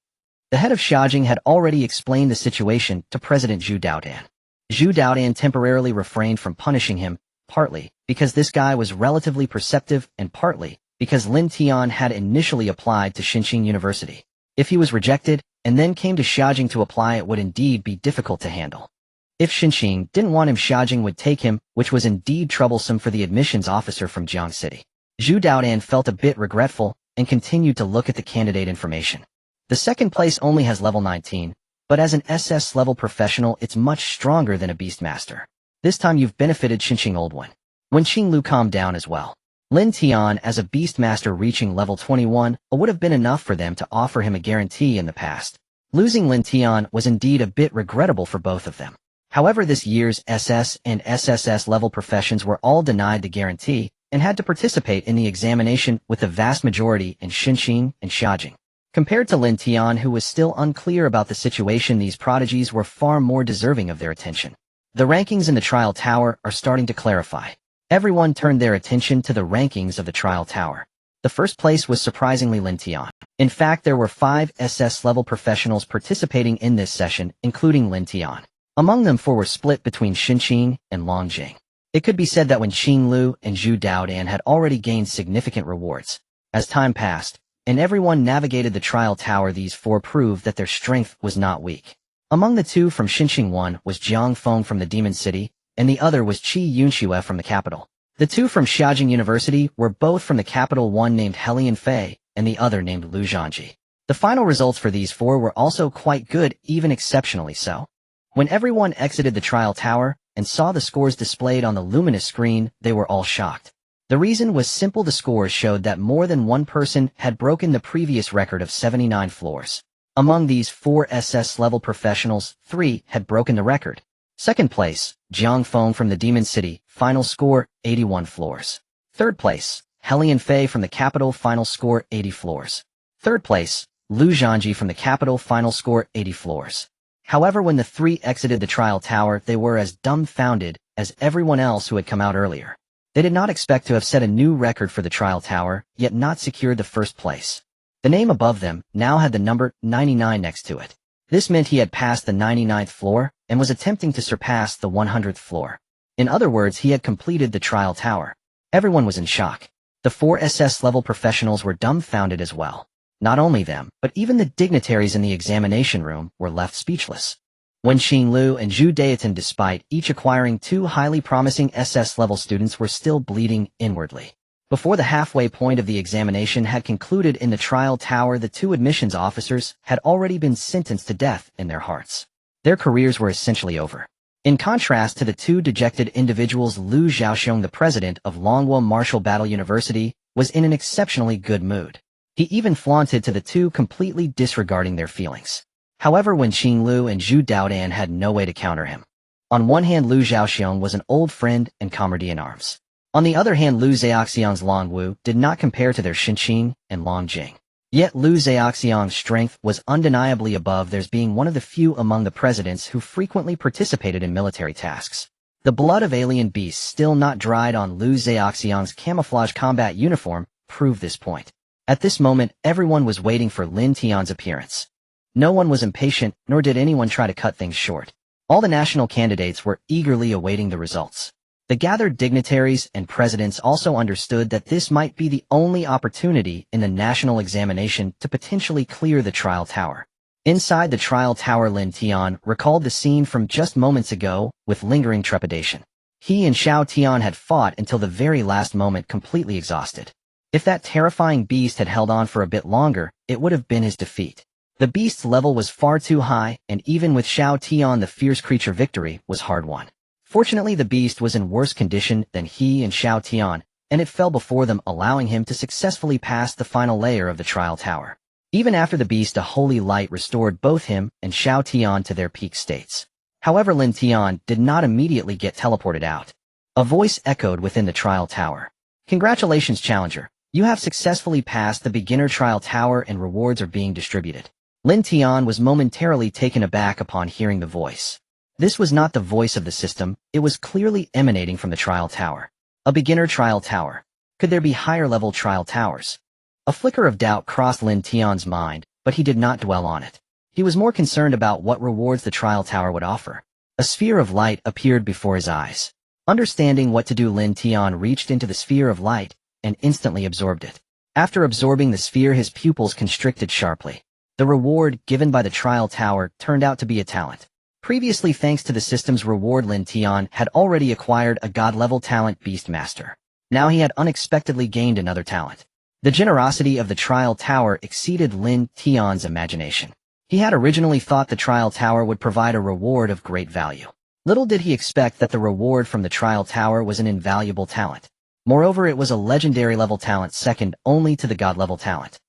The head of Xiaojing had already explained the situation to President Zhu Daodan. Zhu Daodan temporarily refrained from punishing him, partly because this guy was relatively perceptive and partly because Lin Tian had initially applied to Xinqing University. If he was rejected and then came to Xiaojing to apply, it would indeed be difficult to handle. If Xinqing didn't want him, Xiaojing would take him, which was indeed troublesome for the admissions officer from Jiang City. Zhu Daodan felt a bit regretful and continued to look at the candidate information. The second place only has level 19, but as an SS level professional, it's much stronger than a beastmaster. This time you've benefited Xinqing Old One. Wen Qinglu calmed down as well. Lin Tian, as a beastmaster reaching level 21, would have been enough for them to offer him a guarantee in the past. Losing Lin Tian was indeed a bit regrettable for both of them. However, this year's SS and SSS level professions were all denied the guarantee and had to participate in the examination, with the vast majority in Xinqing and Xiaojing. Compared to Lin Tian, who was still unclear about the situation, these prodigies were far more deserving of their attention. The rankings in the trial tower are starting to clarify. Everyone turned their attention to the rankings of the trial tower. The first place was surprisingly Lin Tian. In fact, there were 5 SS-level professionals participating in this session, including Lin Tian. Among them, 4 were split between Xinqing and Longjing. It could be said that Wen Qinglu and Zhu Daodan had already gained significant rewards. As time passed, and everyone navigated the trial tower, these 4 proved that their strength was not weak. Among the 2 from Xinqing, one was Jiang Feng from the Demon City, and the other was Qi Yunxue from the capital. The 2 from Xiaojing University were both from the capital, one named Helian Fei, and the other named Lu Zhanji. The final results for these 4 were also quite good, even exceptionally so. When everyone exited the trial tower and saw the scores displayed on the luminous screen, they were all shocked. The reason was simple: the scores showed that more than one person had broken the previous record of 79 floors. Among these 4 SS-level professionals, 3 had broken the record. Second place, Jiang Feng from the Demon City, final score, 81 floors. Third place, Helian Fei from the capital, final score, 80 floors. Third place, Lu Zhanji from the capital, final score, 80 floors. However, when the 3 exited the trial tower, they were as dumbfounded as everyone else who had come out earlier. They did not expect to have set a new record for the trial tower, yet not secured the first place. The name above them now had the number 99 next to it. This meant he had passed the 99th floor and was attempting to surpass the 100th floor. In other words, he had completed the trial tower. Everyone was in shock. The 4 SS-level professionals were dumbfounded as well. Not only them, but even the dignitaries in the examination room were left speechless. Wen Qinglu and Zhu Daodan, despite each acquiring 2 highly promising SS-level students, were still bleeding inwardly. Before the halfway point of the examination had concluded in the trial tower, the 2 admissions officers had already been sentenced to death in their hearts. Their careers were essentially over. In contrast to the 2 dejected individuals, Lu Zhaoxiong, the president of Longhua Martial Battle University, was in an exceptionally good mood. He even flaunted to the 2, completely disregarding their feelings. However, Wen Qinglu and Zhu Daodan had no way to counter him. On one hand, Lu Zhaoxiong was an old friend and comrade in arms. On the other hand, Lu Zhaoxiong's Longwu did not compare to their Xinqing and Longjing. Yet Lu Zhaoxiong's strength was undeniably above theirs, being one of the few among the presidents who frequently participated in military tasks. The blood of alien beasts still not dried on Lu Zhaoxiong's camouflage combat uniform proved this point. At this moment, everyone was waiting for Lin Tian's appearance. No one was impatient, nor did anyone try to cut things short. All the national candidates were eagerly awaiting the results. The gathered dignitaries and presidents also understood that this might be the only opportunity in the national examination to potentially clear the trial tower. Inside the trial tower, Lin Tian recalled the scene from just moments ago with lingering trepidation. He and Xiao Tian had fought until the very last moment, completely exhausted. If that terrifying beast had held on for a bit longer, it would have been his defeat. The beast's level was far too high, and even with Xiao Tian, the fierce creature victory was hard-won. Fortunately, the beast was in worse condition than he and Xiao Tian, and it fell before them, allowing him to successfully pass the final layer of the trial tower. Even after the beast, a holy light restored both him and Xiao Tian to their peak states. However, Lin Tian did not immediately get teleported out. A voice echoed within the trial tower. "Congratulations, challenger. You have successfully passed the beginner trial tower and rewards are being distributed." Lin Tian was momentarily taken aback upon hearing the voice. This was not the voice of the system, it was clearly emanating from the trial tower. A beginner trial tower. Could there be higher-level trial towers? A flicker of doubt crossed Lin Tian's mind, but he did not dwell on it. He was more concerned about what rewards the trial tower would offer. A sphere of light appeared before his eyes. Understanding what to do, Lin Tian reached into the sphere of light and instantly absorbed it. After absorbing the sphere, his pupils constricted sharply. The reward given by the trial tower turned out to be a talent. Previously, thanks to the system's reward, Lin Tian had already acquired a god-level talent, Beastmaster. Now he had unexpectedly gained another talent. The generosity of the trial tower exceeded Lin Tian's imagination. He had originally thought the trial tower would provide a reward of great value. Little did he expect that the reward from the trial tower was an invaluable talent. Moreover, it was a legendary-level talent, second only to the god-level talent.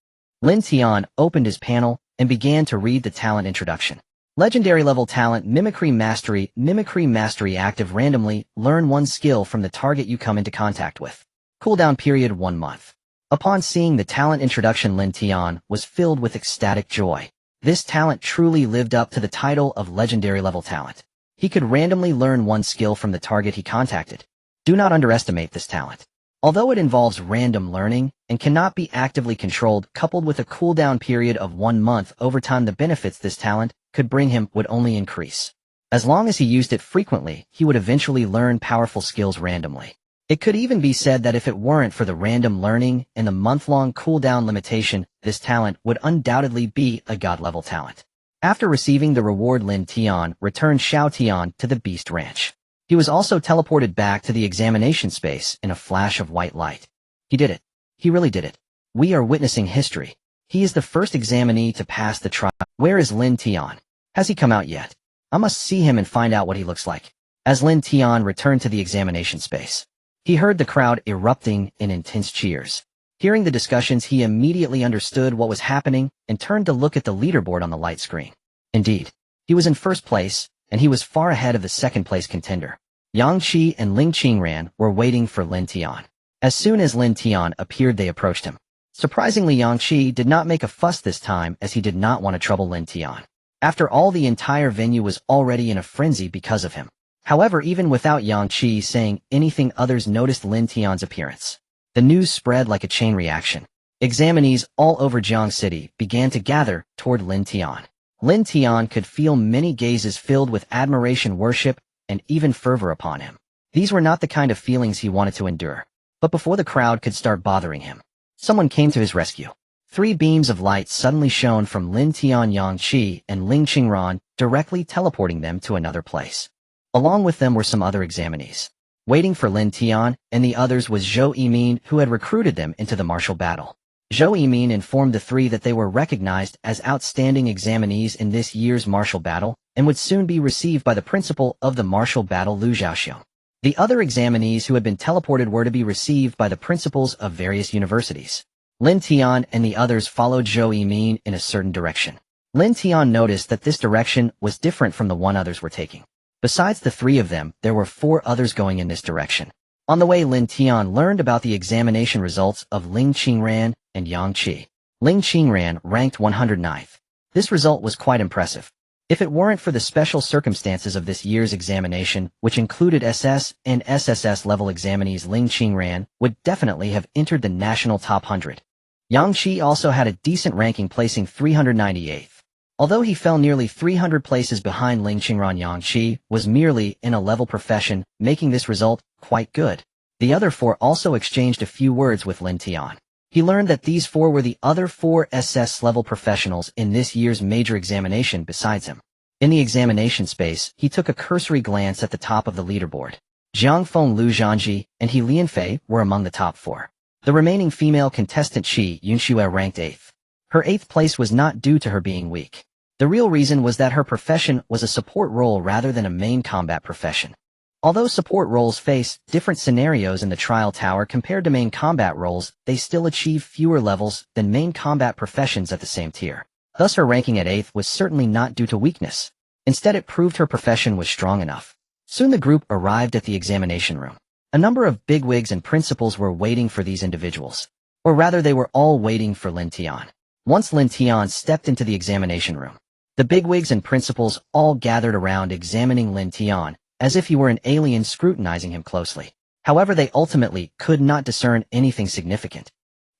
Lin Tian opened his panel and began to read the talent introduction. Legendary level talent, Mimicry Mastery. Mimicry Mastery active randomly. Learn one skill from the target you come into contact with. Cooldown period 1 month. Upon seeing the talent introduction, Lin Tian was filled with ecstatic joy. This talent truly lived up to the title of legendary level talent. He could randomly learn one skill from the target he contacted. Do not underestimate this talent. Although it involves random learning and cannot be actively controlled, coupled with a cooldown period of 1 month, over time the benefits this talent could bring him would only increase. As long as he used it frequently, he would eventually learn powerful skills randomly. It could even be said that if it weren't for the random learning and the month-long cooldown limitation, this talent would undoubtedly be a god-level talent. After receiving the reward, Lin Tian returned Xiao Tian to the Beast Ranch. He was also teleported back to the examination space in a flash of white light. He did it. He really did it. We are witnessing history. He is the first examinee to pass the trial. Where is Lin Tian? Has he come out yet? I must see him and find out what he looks like. As Lin Tian returned to the examination space, he heard the crowd erupting in intense cheers. Hearing the discussions, he immediately understood what was happening and turned to look at the leaderboard on the light screen. Indeed, he was in first place, and he was far ahead of the second-place contender. Yang Qi and Ling Qingran were waiting for Lin Tian. As soon as Lin Tian appeared, they approached him. Surprisingly, Yang Qi did not make a fuss this time, as he did not want to trouble Lin Tian. After all, the entire venue was already in a frenzy because of him. However, even without Yang Qi saying anything, others noticed Lin Tian's appearance. The news spread like a chain reaction. Examinees all over Jiang City began to gather toward Lin Tian. Lin Tian could feel many gazes filled with admiration, worship, and even fervor upon him. These were not the kind of feelings he wanted to endure. But before the crowd could start bothering him, someone came to his rescue. 3 beams of light suddenly shone from Lin Tian, Yang Qi, and Ling Qingran, directly teleporting them to another place. Along with them were some other examinees. Waiting for Lin Tian and the others was Zhou Yimin, who had recruited them into the martial battle. Zhou Yimin informed the 3 that they were recognized as outstanding examinees in this year's martial battle and would soon be received by the principal of the martial battle, Lu Zhaoxiong. The other examinees who had been teleported were to be received by the principals of various universities. Lin Tian and the others followed Zhou Yimin in a certain direction. Lin Tian noticed that this direction was different from the one others were taking. Besides the 3 of them, there were 4 others going in this direction. On the way, Lin Tian learned about the examination results of Ling Qingran and Yang Qi. Ling Qingran ranked 109th. This result was quite impressive. If it weren't for the special circumstances of this year's examination, which included SS and SSS level examinees, Ling Qingran would definitely have entered the national top 100. Yang Qi also had a decent ranking, placing 398th. Although he fell nearly 300 places behind Ling Qingran, Yang Qi was merely in a level profession, making this result quite good. The other four also exchanged a few words with Lin Tian. He learned that these four were the other four SS level professionals in this year's major examination besides him. In the examination space, he took a cursory glance at the top of the leaderboard. Jiang Feng, Lu Zhanji, and He Lianfei were among the top four. The remaining female contestant Qi Yunxue ranked 8th. Her 8th place was not due to her being weak. The real reason was that her profession was a support role rather than a main combat profession. Although support roles face different scenarios in the trial tower compared to main combat roles, they still achieve fewer levels than main combat professions at the same tier. Thus her ranking at 8th was certainly not due to weakness. Instead, it proved her profession was strong enough. Soon the group arrived at the examination room. A number of bigwigs and principals were waiting for these individuals. Or rather, they were all waiting for Lin Tian. Once Lin Tian stepped into the examination room, the bigwigs and principals all gathered around examining Lin Tian, as if he were an alien scrutinizing him closely. However, they ultimately could not discern anything significant.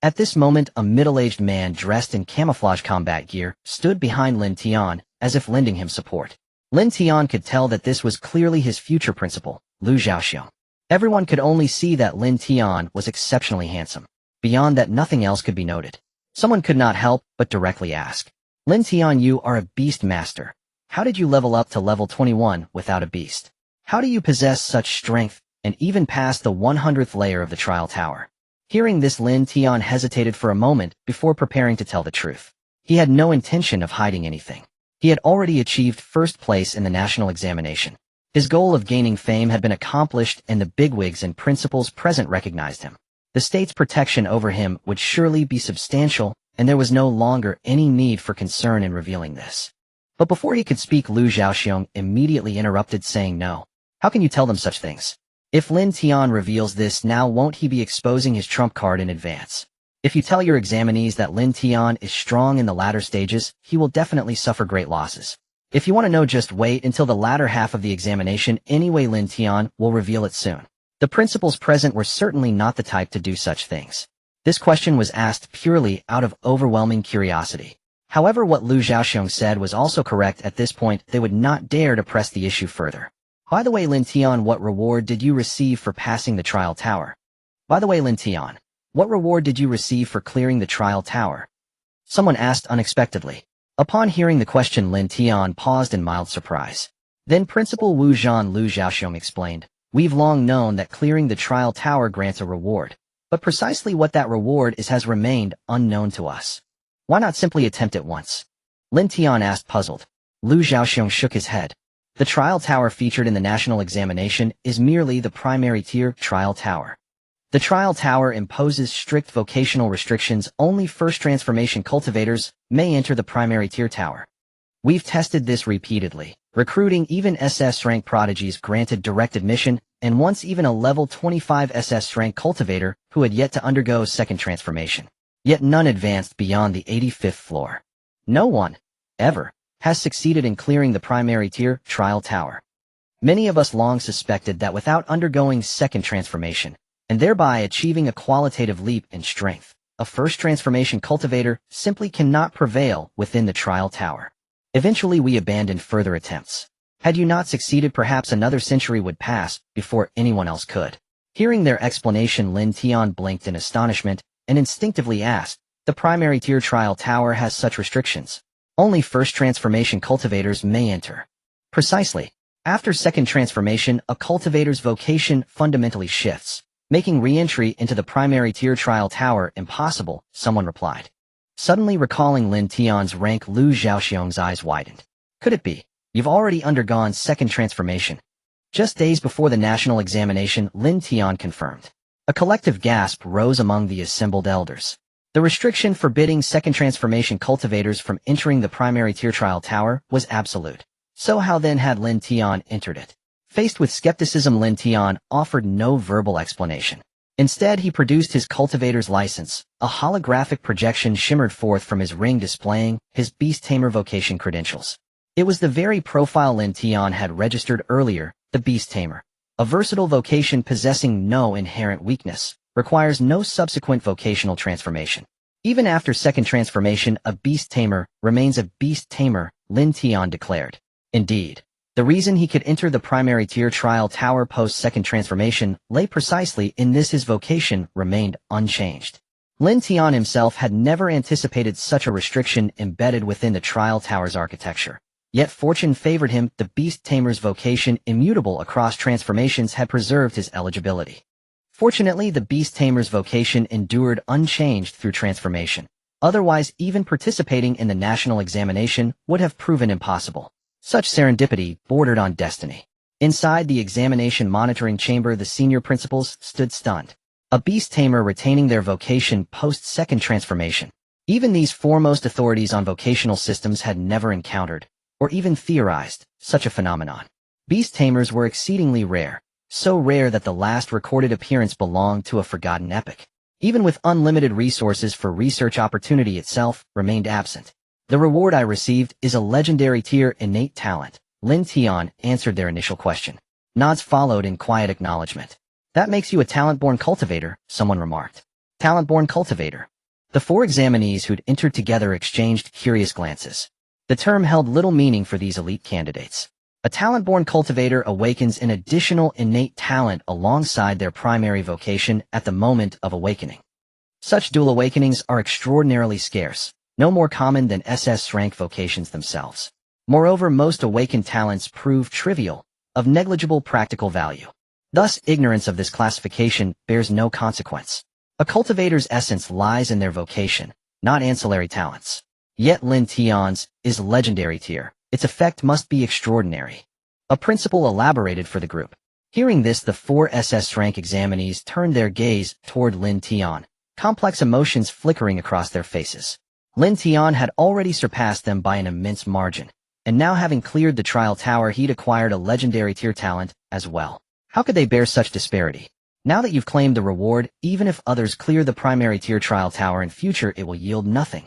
At this moment, a middle-aged man dressed in camouflage combat gear stood behind Lin Tian, as if lending him support. Lin Tian could tell that this was clearly his future principal, Lu Zhaoxiong. Everyone could only see that Lin Tian was exceptionally handsome. Beyond that, nothing else could be noted. Someone could not help but directly ask, "Lin Tian, you are a beast master. How did you level up to level 21 without a beast? How do you possess such strength and even pass the 100th layer of the trial tower?" Hearing this, Lin Tian hesitated for a moment before preparing to tell the truth. He had no intention of hiding anything. He had already achieved first place in the national examination. His goal of gaining fame had been accomplished, and the bigwigs and principals present recognized him. The state's protection over him would surely be substantial, and there was no longer any need for concern in revealing this. But before he could speak, Lu Zhaoxiong immediately interrupted, saying, "No. How can you tell them such things? If Lin Tian reveals this now, won't he be exposing his trump card in advance? If you tell your examinees that Lin Tian is strong in the latter stages, he will definitely suffer great losses. If you want to know, just wait until the latter half of the examination. Anyway, Lin Tian will reveal it soon." The principals present were certainly not the type to do such things. This question was asked purely out of overwhelming curiosity. However, what Lu Zhaoxiong said was also correct. At this point, they would not dare to press the issue further. "By the way, Lin Tian, what reward did you receive for passing the trial tower?" "By the way, Lin Tian, what reward did you receive for clearing the trial tower?" someone asked unexpectedly. Upon hearing the question, Lin Tian paused in mild surprise. Then Principal Wu Zhan Lu Zhaoxiong explained, "We've long known that clearing the trial tower grants a reward, but precisely what that reward is has remained unknown to us. Why not simply attempt it once?" Lin Tian asked, puzzled. Lu Zhaoxiong shook his head. The trial tower featured in the national examination is merely the primary tier trial tower. The trial tower imposes strict vocational restrictions. Only first transformation cultivators may enter the primary tier tower. We've tested this repeatedly, recruiting even SS rank prodigies granted direct admission, and once even a level 25 SS rank cultivator who had yet to undergo second transformation. Yet none advanced beyond the 85th floor. No one, ever, has succeeded in clearing the primary tier trial tower. Many of us long suspected that without undergoing second transformation, and thereby achieving a qualitative leap in strength, a first transformation cultivator simply cannot prevail within the trial tower. Eventually we abandoned further attempts. Had you not succeeded, perhaps another century would pass before anyone else could." Hearing their explanation, Lin Tian blinked in astonishment and instinctively asked, "The primary tier trial tower has such restrictions? Only first transformation cultivators may enter?" "Precisely. After second transformation, a cultivator's vocation fundamentally shifts, making re-entry into the primary tier trial tower impossible," someone replied. Suddenly recalling Lin Tian's rank, Lu Zhaoxiong's eyes widened. "Could it be? You've already undergone second transformation?" Just days before the national examination, Lin Tian confirmed. A collective gasp rose among the assembled elders. The restriction forbidding second transformation cultivators from entering the primary tier trial tower was absolute. So how then had Lin Tian entered it? Faced with skepticism, Lin Tian offered no verbal explanation. Instead, he produced his cultivator's license. A holographic projection shimmered forth from his ring, displaying his Beast Tamer vocation credentials. It was the very profile Lin Tian had registered earlier, the Beast Tamer. A versatile vocation possessing no inherent weakness, requires no subsequent vocational transformation. Even after second transformation, a beast tamer remains a beast tamer, Lin Tian declared. Indeed, the reason he could enter the primary tier trial tower post-second transformation lay precisely in this: his vocation remained unchanged. Lin Tian himself had never anticipated such a restriction embedded within the trial tower's architecture. Yet fortune favored him. The beast tamer's vocation, immutable across transformations, had preserved his eligibility. Fortunately, the beast tamer's vocation endured unchanged through transformation. Otherwise, even participating in the national examination would have proven impossible. Such serendipity bordered on destiny. Inside the examination monitoring chamber, the senior principals stood stunned. A beast tamer retaining their vocation post-second transformation. Even these foremost authorities on vocational systems had never encountered, or even theorized, such a phenomenon. Beast tamers were exceedingly rare, so rare that the last recorded appearance belonged to a forgotten epoch. Even with unlimited resources for research, opportunity itself remained absent. The reward I received is a legendary tier innate talent. Lin Tian answered their initial question. Nods followed in quiet acknowledgement. That makes you a talent-born cultivator, someone remarked. Talent-born cultivator. The four examinees who'd entered together exchanged curious glances. The term held little meaning for these elite candidates. A talent-born cultivator awakens an additional innate talent alongside their primary vocation at the moment of awakening. Such dual awakenings are extraordinarily scarce, no more common than SS-rank vocations themselves. Moreover, most awakened talents prove trivial, of negligible practical value. Thus, ignorance of this classification bears no consequence. A cultivator's essence lies in their vocation, not ancillary talents. Yet Lin Tian's is legendary tier. Its effect must be extraordinary. A principal elaborated for the group. Hearing this, the four SS-rank examinees turned their gaze toward Lin Tian, complex emotions flickering across their faces. Lin Tian had already surpassed them by an immense margin, and now, having cleared the trial tower, he'd acquired a legendary tier talent as well. How could they bear such disparity? Now that you've claimed the reward, even if others clear the primary tier trial tower in future, it will yield nothing.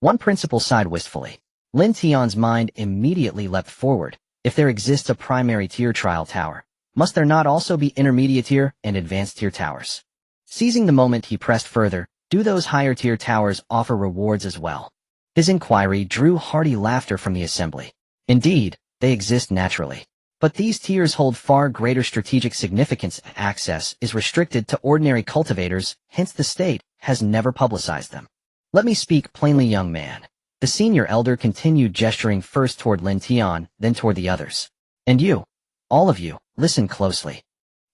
One principal sighed wistfully. Lin Tian's mind immediately leapt forward. If there exists a primary tier trial tower, must there not also be intermediate tier and advanced tier towers? Seizing the moment, he pressed further. Do those higher tier towers offer rewards as well? His inquiry drew hearty laughter from the assembly. Indeed, they exist naturally. But these tiers hold far greater strategic significance. Access is restricted to ordinary cultivators, hence the state has never publicized them. Let me speak plainly, young man. The senior elder continued, gesturing first toward Lin Tian, then toward the others. And you, all of you, listen closely.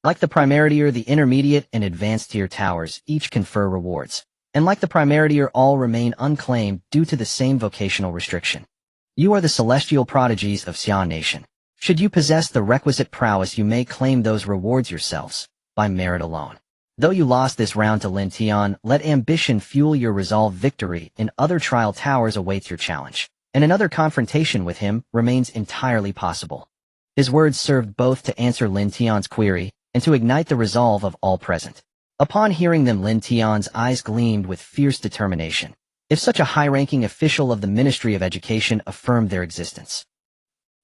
Like the primary tier, the intermediate and advanced tier towers each confer rewards. And like the primary tier, all remain unclaimed due to the same vocational restriction. You are the celestial prodigies of Xian Nation. Should you possess the requisite prowess, you may claim those rewards yourselves, by merit alone. Though you lost this round to Lin Tian, let ambition fuel your resolve. Victory in other trial towers awaits your challenge, and another confrontation with him remains entirely possible. His words served both to answer Lin Tian's query and to ignite the resolve of all present. Upon hearing them, Lin Tian's eyes gleamed with fierce determination. If such a high-ranking official of the Ministry of Education affirmed their existence,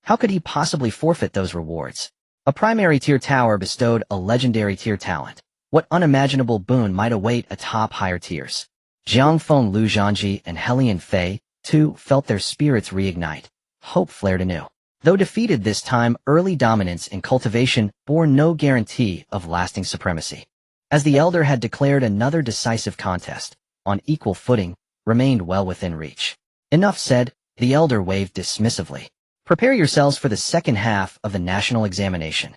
how could he possibly forfeit those rewards? A primary tier tower bestowed a legendary tier talent. What unimaginable boon might await atop higher tiers? Jiangfeng Lu Zhanji and Helian Fei, too, felt their spirits reignite. Hope flared anew. Though defeated this time, early dominance in cultivation bore no guarantee of lasting supremacy. As the elder had declared, another decisive contest, on equal footing, remained well within reach. Enough said, the elder waved dismissively. Prepare yourselves for the second half of the national examination.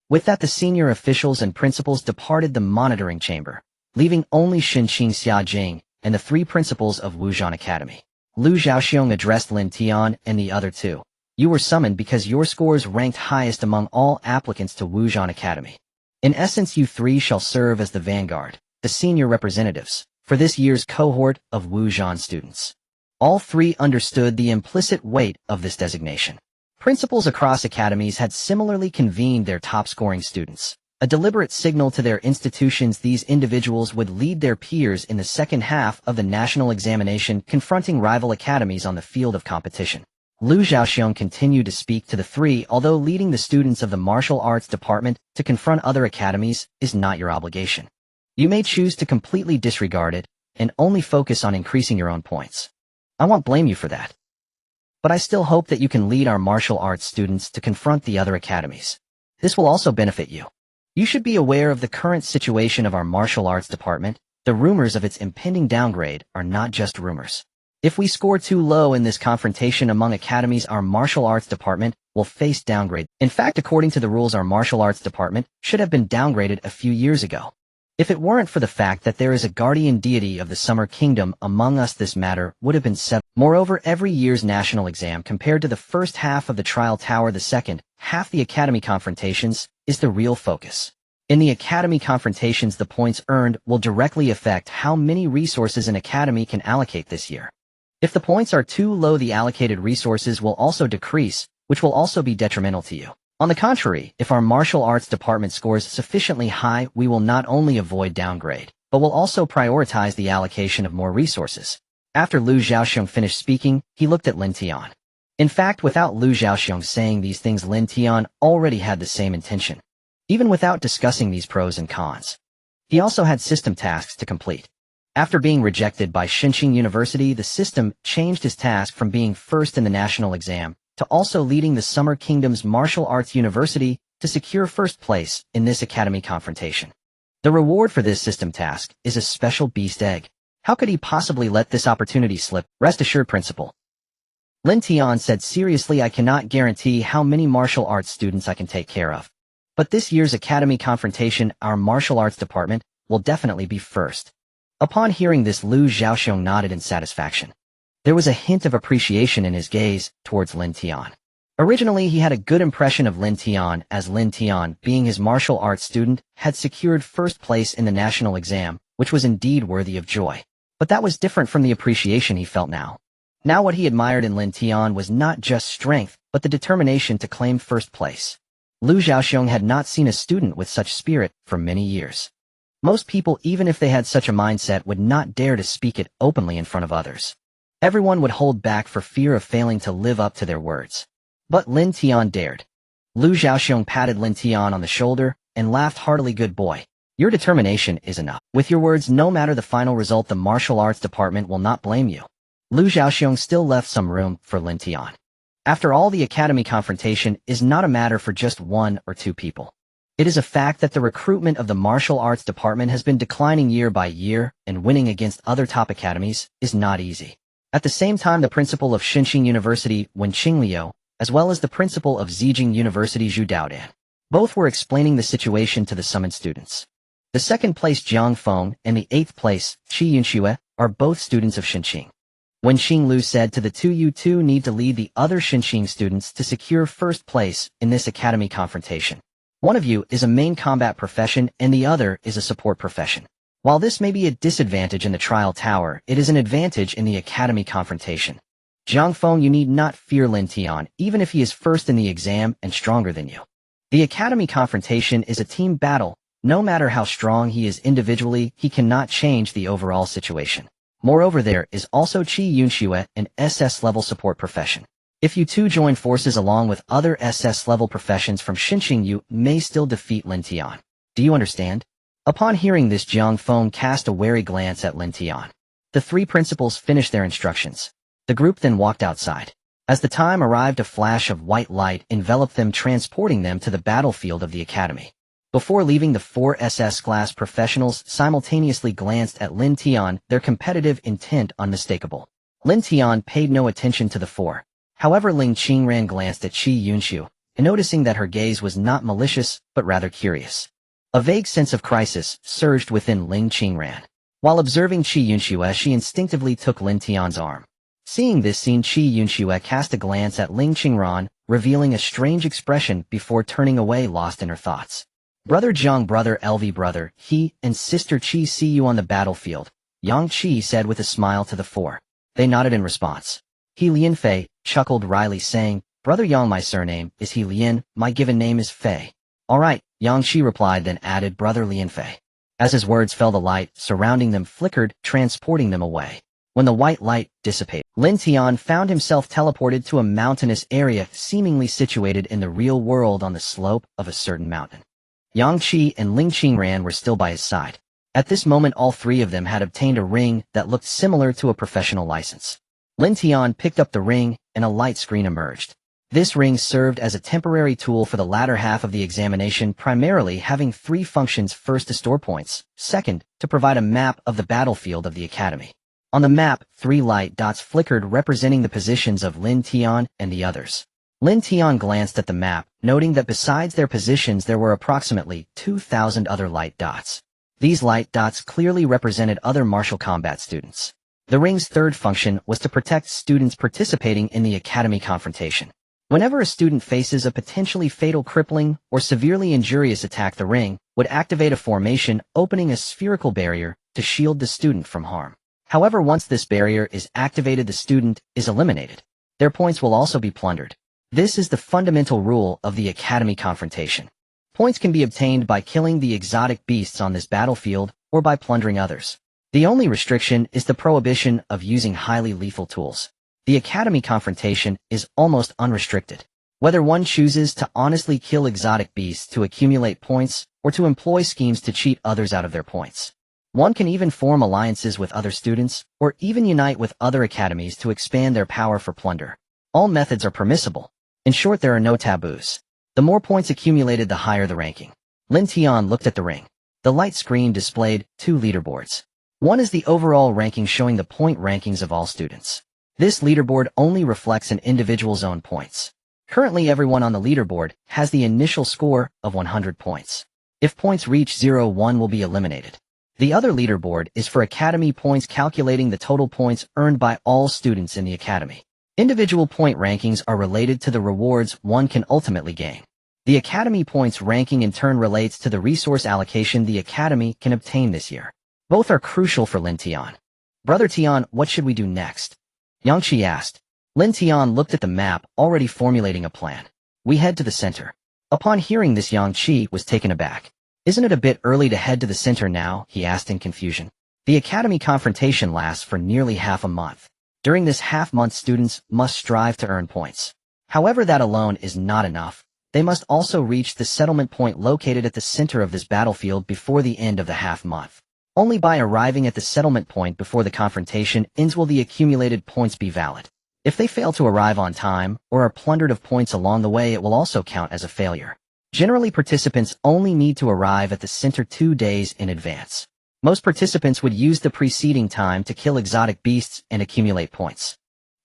With that, the senior officials and principals departed the monitoring chamber, leaving only Shinqing Xiajing and the three principals of Wuzhan Academy. Lu Zhaoxiong addressed Lin Tian and the other two. You were summoned because your scores ranked highest among all applicants to Wuzhan Academy. In essence, you three shall serve as the vanguard, the senior representatives, for this year's cohort of Wuzhan students. All three understood the implicit weight of this designation. Principals across academies had similarly convened their top-scoring students, a deliberate signal to their institutions. These individuals would lead their peers in the second half of the national examination, confronting rival academies on the field of competition. Lu Zhaoxiong continued to speak to the three. Although leading the students of the martial arts department to confront other academies is not your obligation, you may choose to completely disregard it and only focus on increasing your own points. I won't blame you for that. But I still hope that you can lead our martial arts students to confront the other academies. This will also benefit you. You should be aware of the current situation of our martial arts department. The rumors of its impending downgrade are not just rumors. If we score too low in this confrontation among academies, our martial arts department will face downgrade. In fact, according to the rules, our martial arts department should have been downgraded a few years ago. If it weren't for the fact that there is a guardian deity of the Summer Kingdom among us, this matter would have been settled. Moreover, every year's national exam compared to the first half of the trial tower, the second half, the academy confrontations, is the real focus. In the academy confrontations, the points earned will directly affect how many resources an academy can allocate this year. If the points are too low, the allocated resources will also decrease, which will also be detrimental to you. On the contrary, if our martial arts department scores sufficiently high, we will not only avoid downgrade, but will also prioritize the allocation of more resources. After Lu Zhaoxiong finished speaking, he looked at Lin Tian. In fact, without Lu Zhaoxiong saying these things, Lin Tian already had the same intention. Even without discussing these pros and cons, he also had system tasks to complete. After being rejected by Xinqing University, the system changed his task from being first in the national exam to also leading the Summer Kingdom's martial arts university to secure first place in this academy confrontation. The reward for this system task is a special beast egg. How could he possibly let this opportunity slip? Rest assured, Principal. Lin Tian said seriously, I cannot guarantee how many martial arts students I can take care of. But this year's academy confrontation, our martial arts department will definitely be first. Upon hearing this, Lu Zhaoxiong nodded in satisfaction. There was a hint of appreciation in his gaze towards Lin Tian. Originally, he had a good impression of Lin Tian, as Lin Tian, being his martial arts student, had secured first place in the national exam, which was indeed worthy of joy. But that was different from the appreciation he felt now. Now what he admired in Lin Tian was not just strength, but the determination to claim first place. Lu Zhaoxiong had not seen a student with such spirit for many years. Most people, even if they had such a mindset, would not dare to speak it openly in front of others. Everyone would hold back for fear of failing to live up to their words. But Lin Tian dared. Lu Zhaoxiong patted Lin Tian on the shoulder and laughed heartily. Good boy. Your determination is enough. With your words, no matter the final result, the martial arts department will not blame you. Lu Zhaoxiong still left some room for Lin Tian. After all, the academy confrontation is not a matter for just one or two people. It is a fact that the recruitment of the martial arts department has been declining year by year, and winning against other top academies is not easy. At the same time, the principal of Xinqing University, Wen Qingliu, as well as the principal of Zijing University, Zhu Daodan, both were explaining the situation to the summoned students. The second place, Jiang Feng, and the 8th place, Qi Yunxue, are both students of Xinqing. When Xinglu said to the two, you two need to lead the other Xinqing students to secure first place in this academy confrontation. One of you is a main combat profession and the other is a support profession. While this may be a disadvantage in the trial tower, it is an advantage in the academy confrontation. Jiang Feng, you need not fear Lin Tian, even if he is first in the exam and stronger than you. The academy confrontation is a team battle. No matter how strong he is individually, he cannot change the overall situation. Moreover, there is also Qi Yunxue, an SS-level support profession. If you two join forces along with other SS-level professions from Xinqing, you may still defeat Lin Tian. Do you understand? Upon hearing this, Jiang Feng cast a wary glance at Lin Tian. The three principals finished their instructions. The group then walked outside. As the time arrived, a flash of white light enveloped them, transporting them to the battlefield of the academy. Before leaving, the 4 SS-class professionals simultaneously glanced at Lin Tian, their competitive intent unmistakable. Lin Tian paid no attention to the 4. However, Ling Qingran glanced at Qi Yunxue, noticing that her gaze was not malicious, but rather curious. A vague sense of crisis surged within Ling Qingran. While observing Qi Yunxue, she instinctively took Lin Tian's arm. Seeing this scene, Qi Yunxue cast a glance at Ling Qingran, revealing a strange expression before turning away, lost in her thoughts. Brother Zhang, brother LV, brother He, and sister Qi, see you on the battlefield, Yang Qi said with a smile to the 4. They nodded in response. He Lianfei chuckled wryly, saying, Brother Yang, my surname is He Lian, my given name is Fei. All right, Yang Qi replied, then added, Brother Lianfei. As his words fell, the light surrounding them flickered, transporting them away. When the white light dissipated, Lin Tian found himself teleported to a mountainous area seemingly situated in the real world on the slope of a certain mountain. Yang Qi and Ling Qingran were still by his side. At this moment all three of them had obtained a ring that looked similar to a professional license. Lin Tian picked up the ring, and a light screen emerged. This ring served as a temporary tool for the latter half of the examination, primarily having three functions: first, to store points; second, to provide a map of the battlefield of the academy. On the map, three light dots flickered representing the positions of Lin Tian and the others. Lin Tian glanced at the map, noting that besides their positions there were approximately 2,000 other light dots. These light dots clearly represented other martial combat students. The ring's third function was to protect students participating in the academy confrontation. Whenever a student faces a potentially fatal, crippling, or severely injurious attack, the ring would activate a formation opening a spherical barrier to shield the student from harm. However, once this barrier is activated, the student is eliminated. Their points will also be plundered. This is the fundamental rule of the academy confrontation. Points can be obtained by killing the exotic beasts on this battlefield or by plundering others. The only restriction is the prohibition of using highly lethal tools. The academy confrontation is almost unrestricted. Whether one chooses to honestly kill exotic beasts to accumulate points or to employ schemes to cheat others out of their points. One can even form alliances with other students or even unite with other academies to expand their power for plunder. All methods are permissible. In short, there are no taboos. The more points accumulated, the higher the ranking. Lin Tian looked at the ring. The light screen displayed two leaderboards. One is the overall ranking, showing the point rankings of all students. This leaderboard only reflects an individual's own points. Currently, everyone on the leaderboard has the initial score of 100 points. If points reach 0, one will be eliminated. The other leaderboard is for academy points, calculating the total points earned by all students in the academy. Individual point rankings are related to the rewards one can ultimately gain. The academy points ranking in turn relates to the resource allocation the academy can obtain this year. Both are crucial for Lin Tian. Brother Tian, what should we do next? Yang Qi asked. Lin Tian looked at the map, already formulating a plan. We head to the center. Upon hearing this, Yang Qi was taken aback. Isn't it a bit early to head to the center now? He asked in confusion. The academy confrontation lasts for nearly half a month. During this half-month, students must strive to earn points. However, that alone is not enough. They must also reach the settlement point located at the center of this battlefield before the end of the half-month. Only by arriving at the settlement point before the confrontation ends will the accumulated points be valid. If they fail to arrive on time or are plundered of points along the way, it will also count as a failure. Generally, participants only need to arrive at the center 2 days in advance. Most participants would use the preceding time to kill exotic beasts and accumulate points.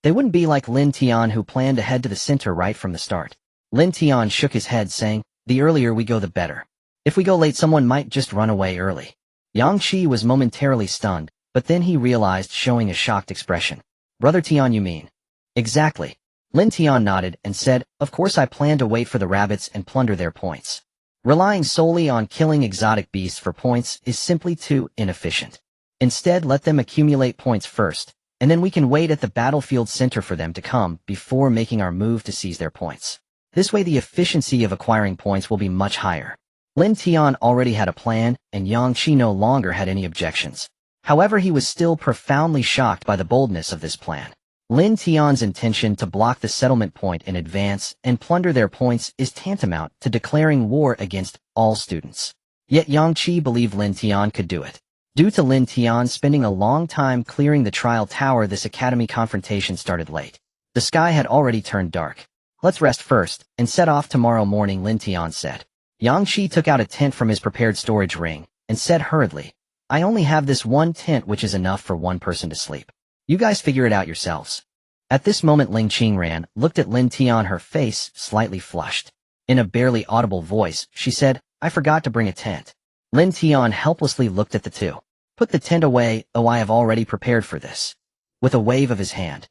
They wouldn't be like Lin Tian, who planned to head to the center right from the start. Lin Tian shook his head, saying, "The earlier we go, the better. If we go late, someone might just run away early." Yang Qi was momentarily stunned, but then he realized, showing a shocked expression. "Brother Tian, you mean?" "Exactly." Lin Tian nodded and said, "Of course, I plan to wait for the rabbits and plunder their points. Relying solely on killing exotic beasts for points is simply too inefficient. Instead, let them accumulate points first, and then we can wait at the battlefield center for them to come before making our move to seize their points. This way, the efficiency of acquiring points will be much higher." Lin Tian already had a plan, and Yang Qi no longer had any objections. However, he was still profoundly shocked by the boldness of this plan. Lin Tian's intention to block the settlement point in advance and plunder their points is tantamount to declaring war against all students. Yet Yang Qi believed Lin Tian could do it. Due to Lin Tian spending a long time clearing the trial tower, this academy confrontation started late. The sky had already turned dark. "Let's rest first and set off tomorrow morning," Lin Tian said. Yang Qi took out a tent from his prepared storage ring and said hurriedly, "I only have this one tent, which is enough for one person to sleep. You guys figure it out yourselves." At this moment, Ling Qingran looked at Lin Tian, her face slightly flushed. In a barely audible voice, she said, "I forgot to bring a tent." Lin Tian helplessly looked at the two. "Put the tent away. Oh, I have already prepared for this." With a wave of his hand,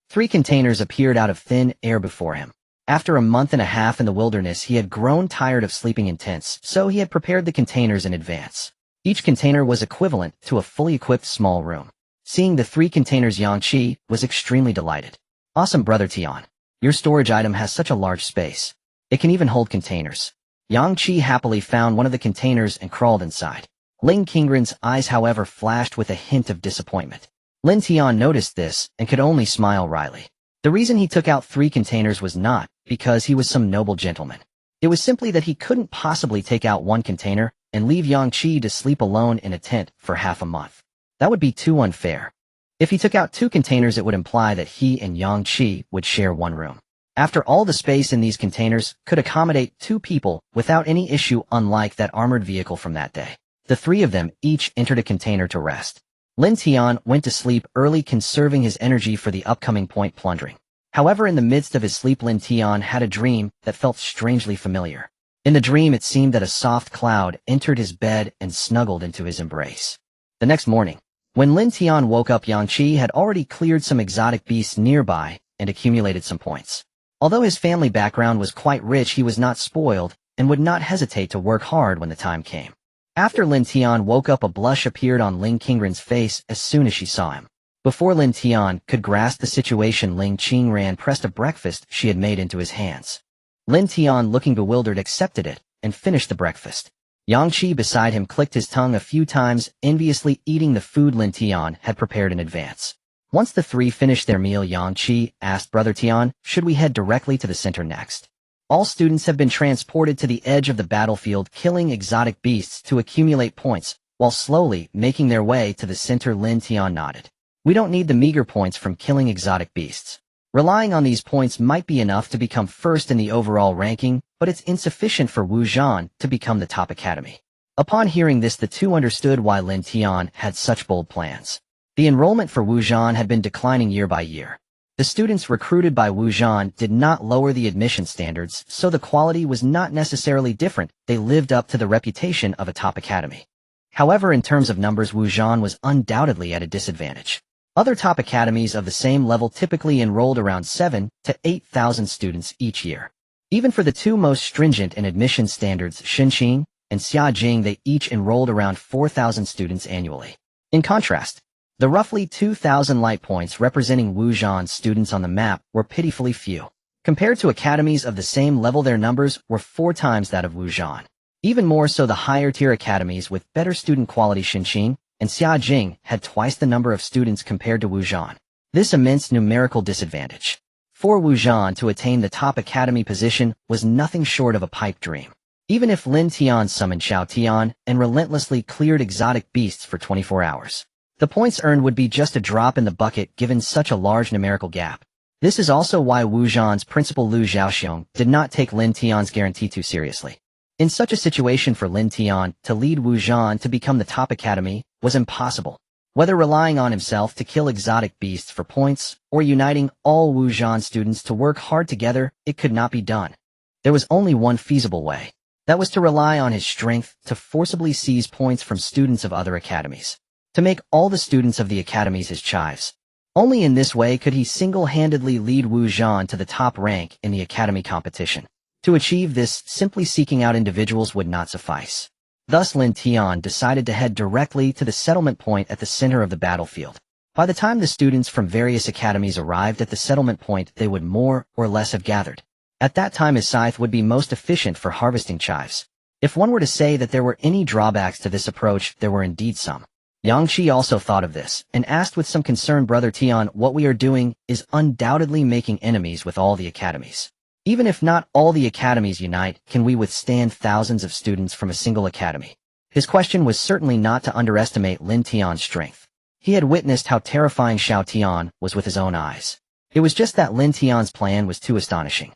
3 containers appeared out of thin air before him. After a month and a half in the wilderness, he had grown tired of sleeping in tents, so he had prepared the containers in advance. Each container was equivalent to a fully equipped small room. Seeing the 3 containers, Yang Qi was extremely delighted. "Awesome, Brother Tian. Your storage item has such a large space. It can even hold containers." Yang Qi happily found one of the containers and crawled inside. Ling Qingran's eyes, however, flashed with a hint of disappointment. Lin Tian noticed this and could only smile wryly. The reason he took out 3 containers was not because he was some noble gentleman. It was simply that he couldn't possibly take out one container and leave Yang Qi to sleep alone in a tent for half a month. That would be too unfair. If he took out 2 containers, it would imply that he and Yang Qi would share one room. After all, the space in these containers could accommodate 2 people without any issue, unlike that armored vehicle from that day. The 3 of them each entered a container to rest. Lin Tian went to sleep early, conserving his energy for the upcoming point plundering. However, in the midst of his sleep, Lin Tian had a dream that felt strangely familiar. In the dream, it seemed that a soft cloud entered his bed and snuggled into his embrace. The next morning, when Lin Tian woke up, Yang Qi had already cleared some exotic beasts nearby and accumulated some points. Although his family background was quite rich, he was not spoiled and would not hesitate to work hard when the time came. After Lin Tian woke up, a blush appeared on Ling Qingran's face as soon as she saw him. Before Lin Tian could grasp the situation, Ling Qingran pressed a breakfast she had made into his hands. Lin Tian, looking bewildered, accepted it and finished the breakfast. Yang Qi beside him clicked his tongue a few times, enviously eating the food Lin Tian had prepared in advance. Once the 3 finished their meal, Yang Qi asked Brother Tian, should we head directly to the center next? All students have been transported to the edge of the battlefield, killing exotic beasts to accumulate points, while slowly making their way to the center. Lin Tian nodded. We don't need the meager points from killing exotic beasts. Relying on these points might be enough to become first in the overall ranking, but it's insufficient for Wuzhan to become the top academy. Upon hearing this, the 2 understood why Lin Tian had such bold plans. The enrollment for Wuzhan had been declining year by year. The students recruited by Wuzhan did not lower the admission standards, so the quality was not necessarily different. They lived up to the reputation of a top academy. However, in terms of numbers, Wuzhan was undoubtedly at a disadvantage. Other top academies of the same level typically enrolled around 7,000 to 8,000 students each year. Even for the 2 most stringent in admission standards, Xinqing and Xiajing, they each enrolled around 4,000 students annually. In contrast, the roughly 2,000 light points representing Wuzhan's students on the map were pitifully few. Compared to academies of the same level, their numbers were 4 times that of Wuzhan. Even more so, the higher-tier academies with better student quality, Xinqing and Xiajing, had twice the number of students compared to Wuzhan. This immense numerical disadvantage for Wuzhan to attain the top academy position was nothing short of a pipe dream. Even if Lin Tian summoned Xiao Tian and relentlessly cleared exotic beasts for 24 hours, the points earned would be just a drop in the bucket given such a large numerical gap. This is also why Wuzhan's principal Lu Zhaoxiong did not take Lin Tian's guarantee too seriously. In such a situation, for Lin Tian to lead Wuzhan to become the top academy was impossible. Whether relying on himself to kill exotic beasts for points or uniting all Wuzhan students to work hard together, it could not be done. There was only one feasible way. That was to rely on his strength to forcibly seize points from students of other academies, to make all the students of the academies his chives. Only in this way could he single-handedly lead Wuzhan to the top rank in the academy competition. To achieve this, simply seeking out individuals would not suffice. Thus, Lin Tian decided to head directly to the settlement point at the center of the battlefield. By the time the students from various academies arrived at the settlement point, they would more or less have gathered. At that time, his scythe would be most efficient for harvesting chives. If one were to say that there were any drawbacks to this approach, there were indeed some. Yang Qi also thought of this, and asked with some concern, Brother Tian, what we are doing is undoubtedly making enemies with all the academies. Even if not all the academies unite, can we withstand thousands of students from a single academy? His question was certainly not to underestimate Lin Tian's strength. He had witnessed how terrifying Xiao Tian was with his own eyes. It was just that Lin Tian's plan was too astonishing.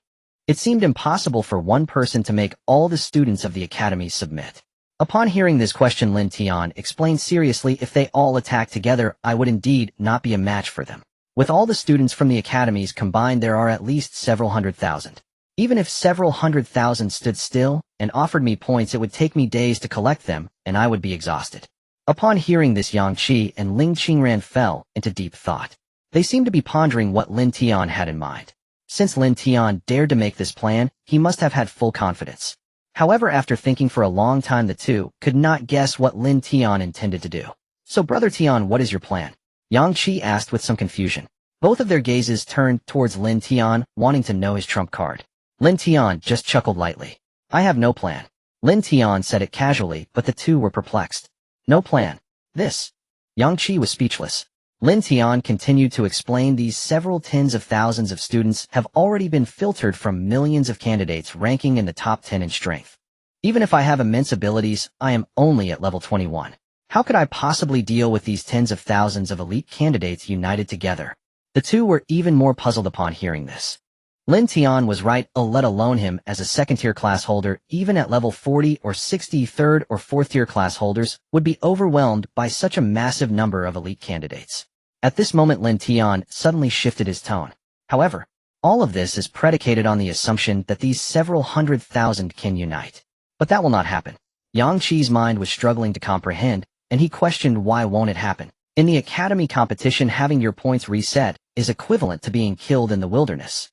It seemed impossible for one person to make all the students of the academies submit. Upon hearing this question, Lin Tian explained seriously, if they all attack together, I would indeed not be a match for them. With all the students from the academies combined, there are at least several 100,000. Even if several 100,000 stood still and offered me points, it would take me days to collect them, and I would be exhausted. Upon hearing this, Yang Qi and Ling Qingran fell into deep thought. They seemed to be pondering what Lin Tian had in mind. Since Lin Tian dared to make this plan, he must have had full confidence. However, after thinking for a long time, the 2 could not guess what Lin Tian intended to do. So, Brother Tian, what is your plan? Yang Qi asked with some confusion. Both of their gazes turned towards Lin Tian, wanting to know his trump card. Lin Tian just chuckled lightly. I have no plan. Lin Tian said it casually, but the 2 were perplexed. No plan. This. Yang Qi was speechless. Lin Tian continued to explain, these several tens of thousands of students have already been filtered from millions of candidates ranking in the top 10 in strength. Even if I have immense abilities, I am only at level 21. How could I possibly deal with these tens of thousands of elite candidates united together? The two were even more puzzled upon hearing this. Lin Tian was right, let alone him as a second-tier class holder, even at level 40 or 60 third or fourth-tier class holders, would be overwhelmed by such a massive number of elite candidates. At this moment Lin Tian suddenly shifted his tone. However, all of this is predicated on the assumption that these several 100,000 can unite. But that will not happen. Yang Qi's mind was struggling to comprehend, and he questioned why won't it happen. In the academy competition, having your points reset is equivalent to being killed in the wilderness.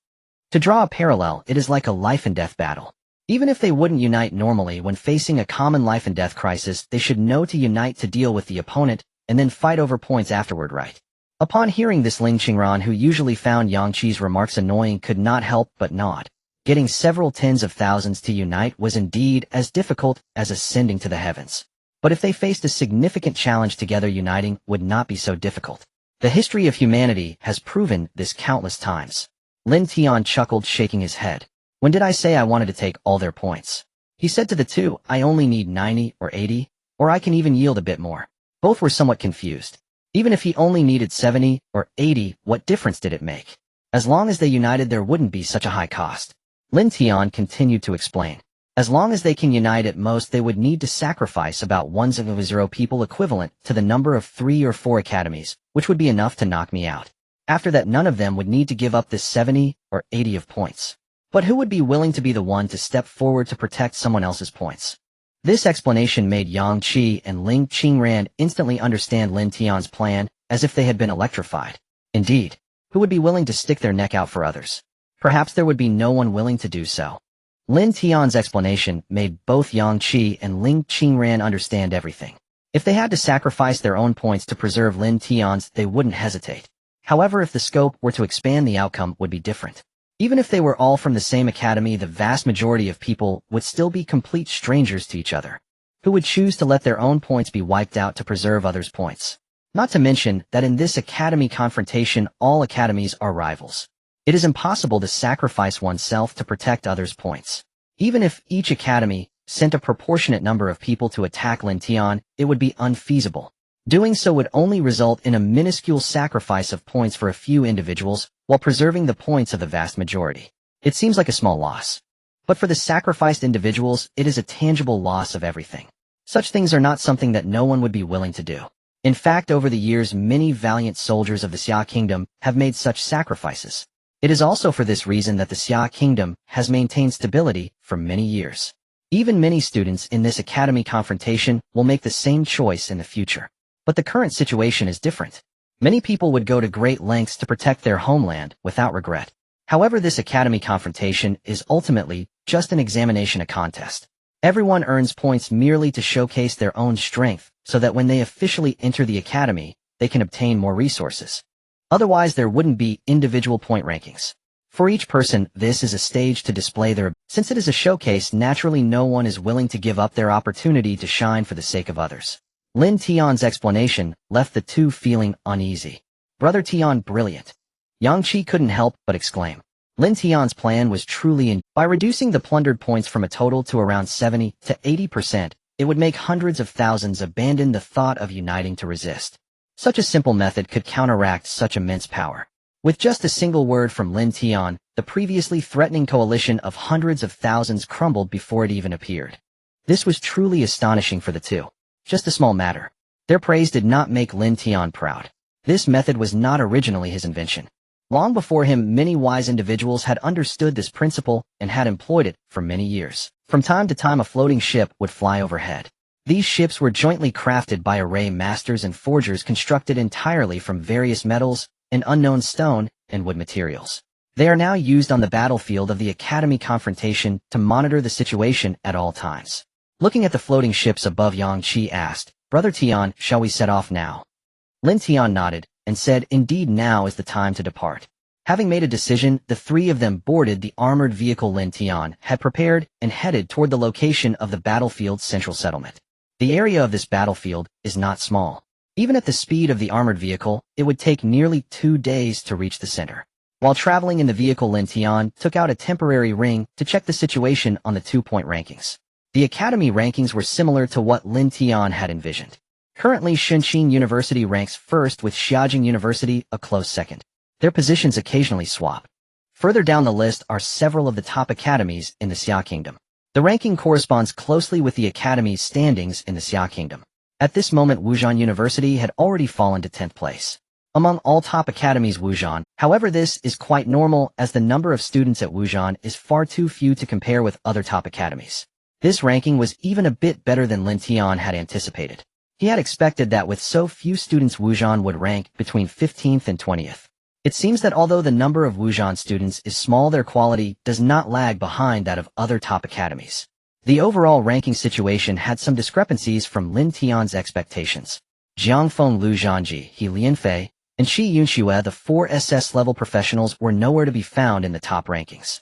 To draw a parallel, it is like a life-and-death battle. Even if they wouldn't unite normally when facing a common life-and-death crisis, they should know to unite to deal with the opponent and then fight over points afterward, right? Upon hearing this, Ling Qingran, who usually found Yang Qi's remarks annoying, could not help but nod. Getting several tens of thousands to unite was indeed as difficult as ascending to the heavens. But if they faced a significant challenge together, uniting would not be so difficult. The history of humanity has proven this countless times. Lin Tian chuckled, shaking his head. When did I say I wanted to take all their points? He said to the two, I only need 90 or 80, or I can even yield a bit more. Both were somewhat confused. Even if he only needed 70 or 80, what difference did it make? As long as they united, there wouldn't be such a high cost. Lin Tian continued to explain. As long as they can unite, at most they would need to sacrifice about 100 people, equivalent to the number of 3 or 4 academies, which would be enough to knock me out. After that, none of them would need to give up this 70 or 80 of points. But who would be willing to be the one to step forward to protect someone else's points? This explanation made Yang Qi and Ling Qingran instantly understand Lin Tian's plan, as if they had been electrified. Indeed, who would be willing to stick their neck out for others? Perhaps there would be no one willing to do so. Lin Tian's explanation made both Yang Qi and Ling Qingran understand everything. If they had to sacrifice their own points to preserve Lin Tian's, they wouldn't hesitate. However, if the scope were to expand, the outcome would be different. Even if they were all from the same academy, the vast majority of people would still be complete strangers to each other, who would choose to let their own points be wiped out to preserve others' points. Not to mention that in this academy confrontation, all academies are rivals. It is impossible to sacrifice oneself to protect others' points. Even if each academy sent a proportionate number of people to attack Lin Tian, it would be unfeasible. Doing so would only result in a minuscule sacrifice of points for a few individuals, while preserving the points of the vast majority. It seems like a small loss. But for the sacrificed individuals, it is a tangible loss of everything. Such things are not something that no one would be willing to do. In fact, over the years, many valiant soldiers of the Xia Kingdom have made such sacrifices. It is also for this reason that the Xia Kingdom has maintained stability for many years. Even many students in this academy confrontation will make the same choice in the future. But the current situation is different. Many people would go to great lengths to protect their homeland without regret. However, this academy confrontation is ultimately just an examination, a contest. Everyone earns points merely to showcase their own strength, so that when they officially enter the academy, they can obtain more resources. Otherwise, there wouldn't be individual point rankings. For each person, this is a stage to display their. Since it is a showcase, naturally no one is willing to give up their opportunity to shine for the sake of others. Lin Tian's explanation left the two feeling uneasy. Brother Tian, brilliant. Yang Qi couldn't help but exclaim. Lin Tian's plan was truly by reducing the plundered points from a total to around 70 to 80%, it would make hundreds of thousands abandon the thought of uniting to resist. Such a simple method could counteract such immense power. With just a single word from Lin Tian, the previously threatening coalition of hundreds of thousands crumbled before it even appeared. This was truly astonishing for the two. Just a small matter. Their praise did not make Lin Tian proud. This method was not originally his invention. Long before him, many wise individuals had understood this principle and had employed it for many years. From time to time, a floating ship would fly overhead. These ships were jointly crafted by array masters and forgers, constructed entirely from various metals and unknown stone and wood materials. They are now used on the battlefield of the Academy confrontation to monitor the situation at all times. Looking at the floating ships above, Yang Qi asked, Brother Tian, shall we set off now? Lin Tian nodded and said, indeed, now is the time to depart. Having made a decision, the three of them boarded the armored vehicle Lin Tian had prepared and headed toward the location of the battlefield's central settlement. The area of this battlefield is not small. Even at the speed of the armored vehicle, it would take nearly 2 days to reach the center. While traveling in the vehicle, Lin Tian took out a temporary ring to check the situation on the 2-point rankings. The academy rankings were similar to what Lin Tian had envisioned. Currently, Shenqing University ranks first with Xiaojing University a close second. Their positions occasionally swap. Further down the list are several of the top academies in the Xia Kingdom. The ranking corresponds closely with the academy's standings in the Xia Kingdom. At this moment, Wuzhan University had already fallen to 10th place. Among all top academies Wuzhan, however, this is quite normal as the number of students at Wuzhan is far too few to compare with other top academies. This ranking was even a bit better than Lin Tian had anticipated. He had expected that with so few students Wuzhan would rank between 15th and 20th. It seems that although the number of Wuzhan students is small, their quality does not lag behind that of other top academies. The overall ranking situation had some discrepancies from Lin Tian's expectations. Jiangfeng Lu Zhanji, He Lianfei, and Shi Yunxue, the 4 SS level professionals, were nowhere to be found in the top rankings.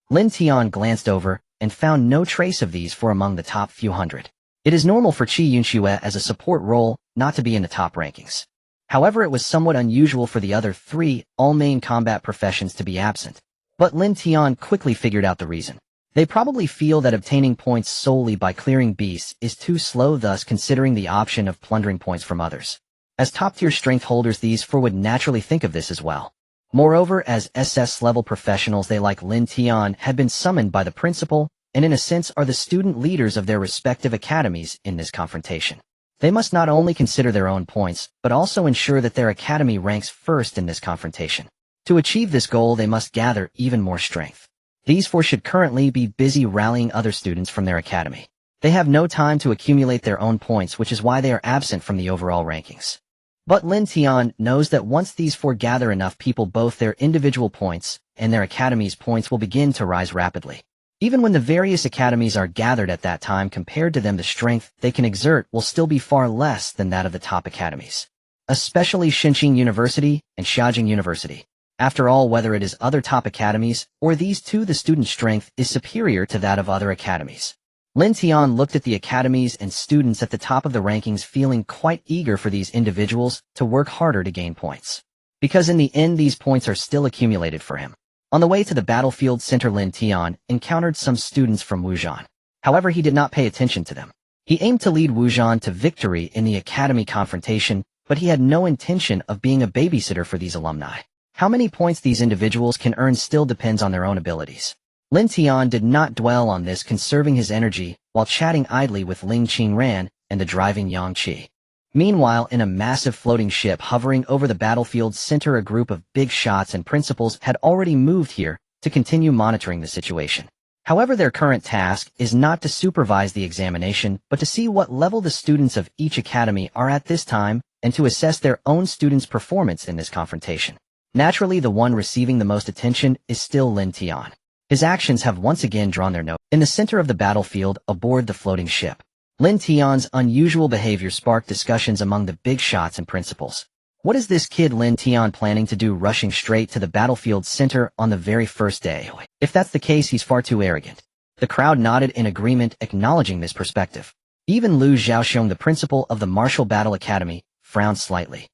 Lin Tian glanced over and found no trace of these for among the top few hundred. It is normal for Shi Yunxue as a support role not to be in the top rankings. However, it was somewhat unusual for the other 3 all-main combat professions to be absent. But Lin Tian quickly figured out the reason. They probably feel that obtaining points solely by clearing beasts is too slow, thus considering the option of plundering points from others. As top-tier strength holders, these 4 would naturally think of this as well. Moreover, as SS-level professionals, they, like Lin Tian, had been summoned by the principal, and in a sense are the student leaders of their respective academies in this confrontation. They must not only consider their own points, but also ensure that their academy ranks first in this confrontation. To achieve this goal, they must gather even more strength. These 4 should currently be busy rallying other students from their academy. They have no time to accumulate their own points, which is why they are absent from the overall rankings. But Lin Tian knows that once these 4 gather enough people, both their individual points and their academy's points will begin to rise rapidly. Even when the various academies are gathered at that time, compared to them, the strength they can exert will still be far less than that of the top academies, especially Shenqing University and Xiaojing University. After all, whether it is other top academies or these 2, the student strength is superior to that of other academies. Lin Tian looked at the academies and students at the top of the rankings, feeling quite eager for these individuals to work harder to gain points. Because in the end, these points are still accumulated for him. On the way to the battlefield center, Lin Tian encountered some students from Wuzhan. However, he did not pay attention to them. He aimed to lead Wuzhan to victory in the academy confrontation, but he had no intention of being a babysitter for these alumni. How many points these individuals can earn still depends on their own abilities. Lin Tian did not dwell on this, conserving his energy while chatting idly with Ling Qingran and the driving Yang Qi. Meanwhile, in a massive floating ship hovering over the battlefield center, a group of big shots and principals had already moved here to continue monitoring the situation. However, their current task is not to supervise the examination, but to see what level the students of each academy are at this time and to assess their own students' performance in this confrontation. Naturally, the one receiving the most attention is still Lin Tian. His actions have once again drawn their notice. In the center of the battlefield, aboard the floating ship, Lin Tian's unusual behavior sparked discussions among the big shots and principals. What is this kid Lin Tian planning to do, rushing straight to the battlefield center on the very first day? If that's the case, he's far too arrogant. The crowd nodded in agreement, acknowledging this perspective. Even Lu Zhaoxiong, the principal of the Martial Battle Academy, frowned slightly.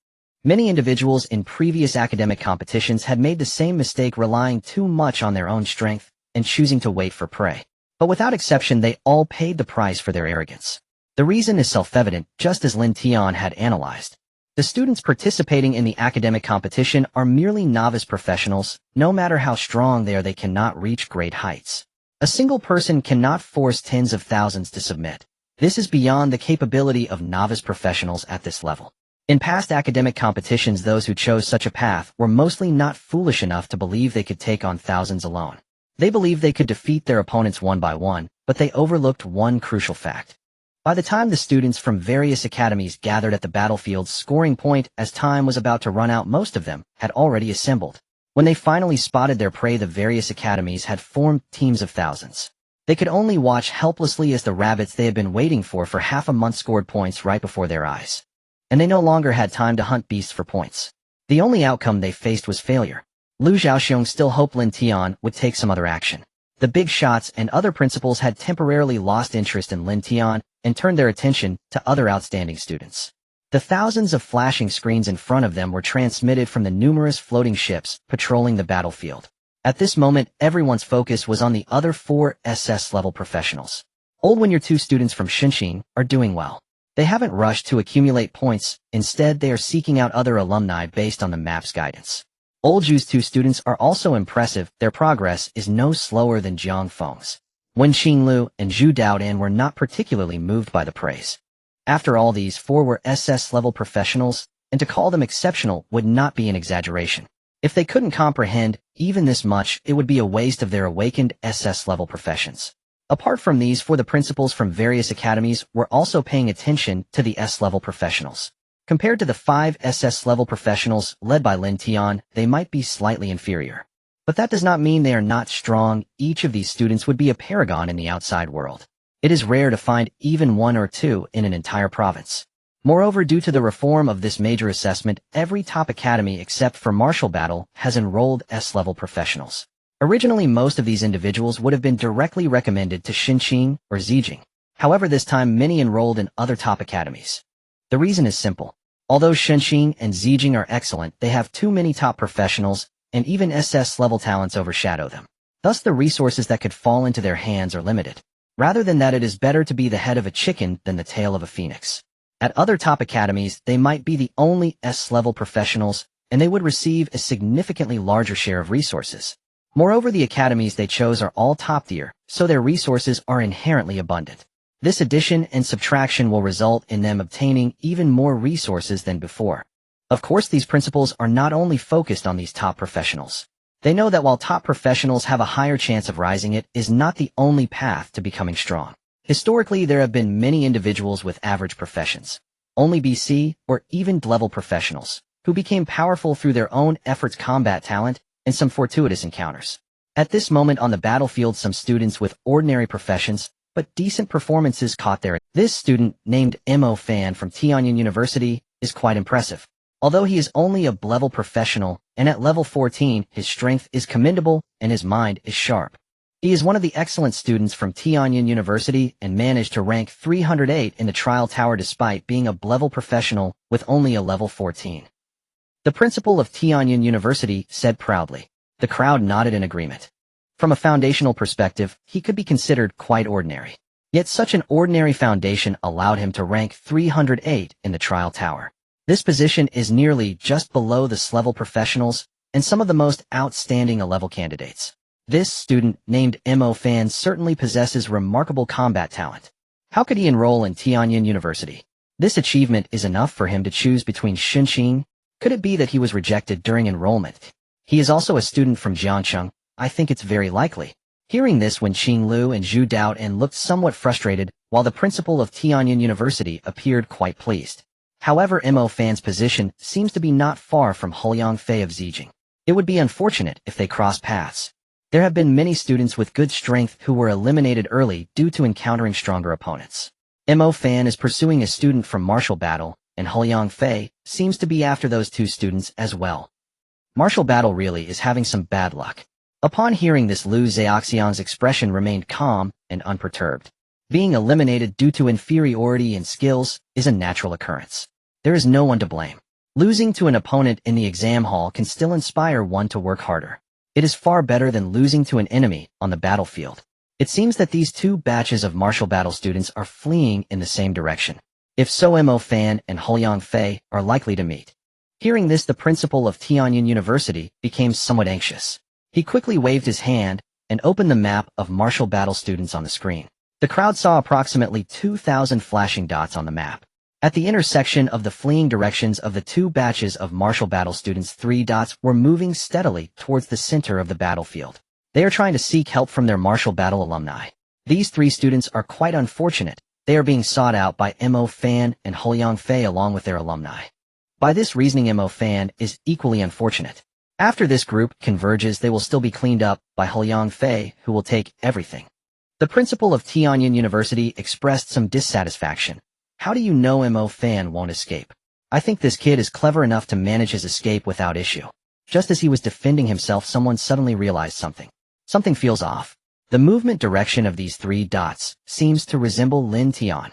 Many individuals in previous academic competitions had made the same mistake, relying too much on their own strength and choosing to wait for prey. But without exception, they all paid the price for their arrogance. The reason is self-evident, just as Lin Tian had analyzed. The students participating in the academic competition are merely novice professionals. No matter how strong they are, they cannot reach great heights. A single person cannot force tens of thousands to submit. This is beyond the capability of novice professionals at this level. In past academic competitions, those who chose such a path were mostly not foolish enough to believe they could take on thousands alone. They believed they could defeat their opponents one by one, but they overlooked one crucial fact. By the time the students from various academies gathered at the battlefield's scoring point, as time was about to run out, most of them had already assembled. When they finally spotted their prey, the various academies had formed teams of thousands. They could only watch helplessly as the rabbits they had been waiting for half a month scored points right before their eyes. And they no longer had time to hunt beasts for points. The only outcome they faced was failure. Lu Zhaoxiong still hoped Lin Tian would take some other action. The big shots and other principals had temporarily lost interest in Lin Tian and turned their attention to other outstanding students. The thousands of flashing screens in front of them were transmitted from the numerous floating ships patrolling the battlefield. At this moment, everyone's focus was on the other 4 SS-level professionals. Old when your two students from Xinxing are doing well. They haven't rushed to accumulate points, instead they are seeking out other alumni based on the map's guidance. Old Zhu's two students are also impressive, their progress is no slower than Jiang Feng's. Wen Qinglu and Zhu Daodan were not particularly moved by the praise. After all, these four were SS-level professionals, and to call them exceptional would not be an exaggeration. If they couldn't comprehend even this much, it would be a waste of their awakened SS-level professions. Apart from these four, the principals from various academies were also paying attention to the S-level professionals. Compared to the 5 SS-level professionals led by Lin Tian, they might be slightly inferior. But that does not mean they are not strong. Each of these students would be a paragon in the outside world. It is rare to find even one or two in an entire province. Moreover, due to the reform of this major assessment, every top academy except for martial battle has enrolled S-level professionals. Originally, most of these individuals would have been directly recommended to Xinxing or Zijing. However, this time many enrolled in other top academies. The reason is simple. Although Xinxing and Zijing are excellent, they have too many top professionals, and even SS-level talents overshadow them. Thus, the resources that could fall into their hands are limited. Rather than that, it is better to be the head of a chicken than the tail of a phoenix. At other top academies, they might be the only S-level professionals, and they would receive a significantly larger share of resources. Moreover, the academies they chose are all top tier, so their resources are inherently abundant. This addition and subtraction will result in them obtaining even more resources than before. Of course, these principals are not only focused on these top professionals. They know that while top professionals have a higher chance of rising, it is not the only path to becoming strong. Historically, there have been many individuals with average professions, only BC or even D-level professionals, who became powerful through their own efforts, combat talent, and some fortuitous encounters. At this moment on the battlefield, some students with ordinary professions but decent performances caught their attention. This student, named Mo Fan from Tianjin University, is quite impressive. Although he is only a B-level professional, and at level 14, his strength is commendable and his mind is sharp. He is one of the excellent students from Tianjin University and managed to rank 308 in the trial tower despite being a B-level professional with only a level 14. The principal of Tianjin University said proudly. The crowd nodded in agreement. From a foundational perspective, he could be considered quite ordinary. Yet such an ordinary foundation allowed him to rank 308 in the trial tower. This position is nearly just below the S-level professionals and some of the most outstanding A-level candidates. This student, named Mo Fan, certainly possesses remarkable combat talent. How could he enroll in Tianjin University? This achievement is enough for him to choose between Xinxing. Could it be that he was rejected during enrollment? He is also a student from Jiangcheng. I think it's very likely. Hearing this, Wen Qinglu and Zhu Daodan looked somewhat frustrated, while the principal of Tianjin University appeared quite pleased. However, Mo Fan's position seems to be not far from Huliang Fei of Zijing. It would be unfortunate if they crossed paths. There have been many students with good strength who were eliminated early due to encountering stronger opponents. Mo Fan is pursuing a student from martial battle, and Huliang Fei seems to be after those two students as well. Martial battle really is having some bad luck. Upon hearing this, Liu Zhaoxian's expression remained calm and unperturbed. Being eliminated due to inferiority in skills is a natural occurrence. There is no one to blame. Losing to an opponent in the exam hall can still inspire one to work harder. It is far better than losing to an enemy on the battlefield. It seems that these two batches of martial battle students are fleeing in the same direction. If so, Mo Fan and Huliang Fei are likely to meet. Hearing this, the principal of Tianjin University became somewhat anxious. He quickly waved his hand and opened the map of martial battle students on the screen. The crowd saw approximately 2,000 flashing dots on the map. At the intersection of the fleeing directions of the two batches of martial battle students, 3 dots were moving steadily towards the center of the battlefield. They are trying to seek help from their martial battle alumni. These 3 students are quite unfortunate. They are being sought out by Mo Fan and Huliang Fei along with their alumni. By this reasoning, Mo Fan is equally unfortunate. After this group converges, they will still be cleaned up by Huliang Fei, who will take everything. The principal of Tianjin University expressed some dissatisfaction. How do you know Mo Fan won't escape? I think this kid is clever enough to manage his escape without issue. Just as he was defending himself, someone suddenly realized something. Something feels off. The movement direction of these 3 dots seems to resemble Lin Tian.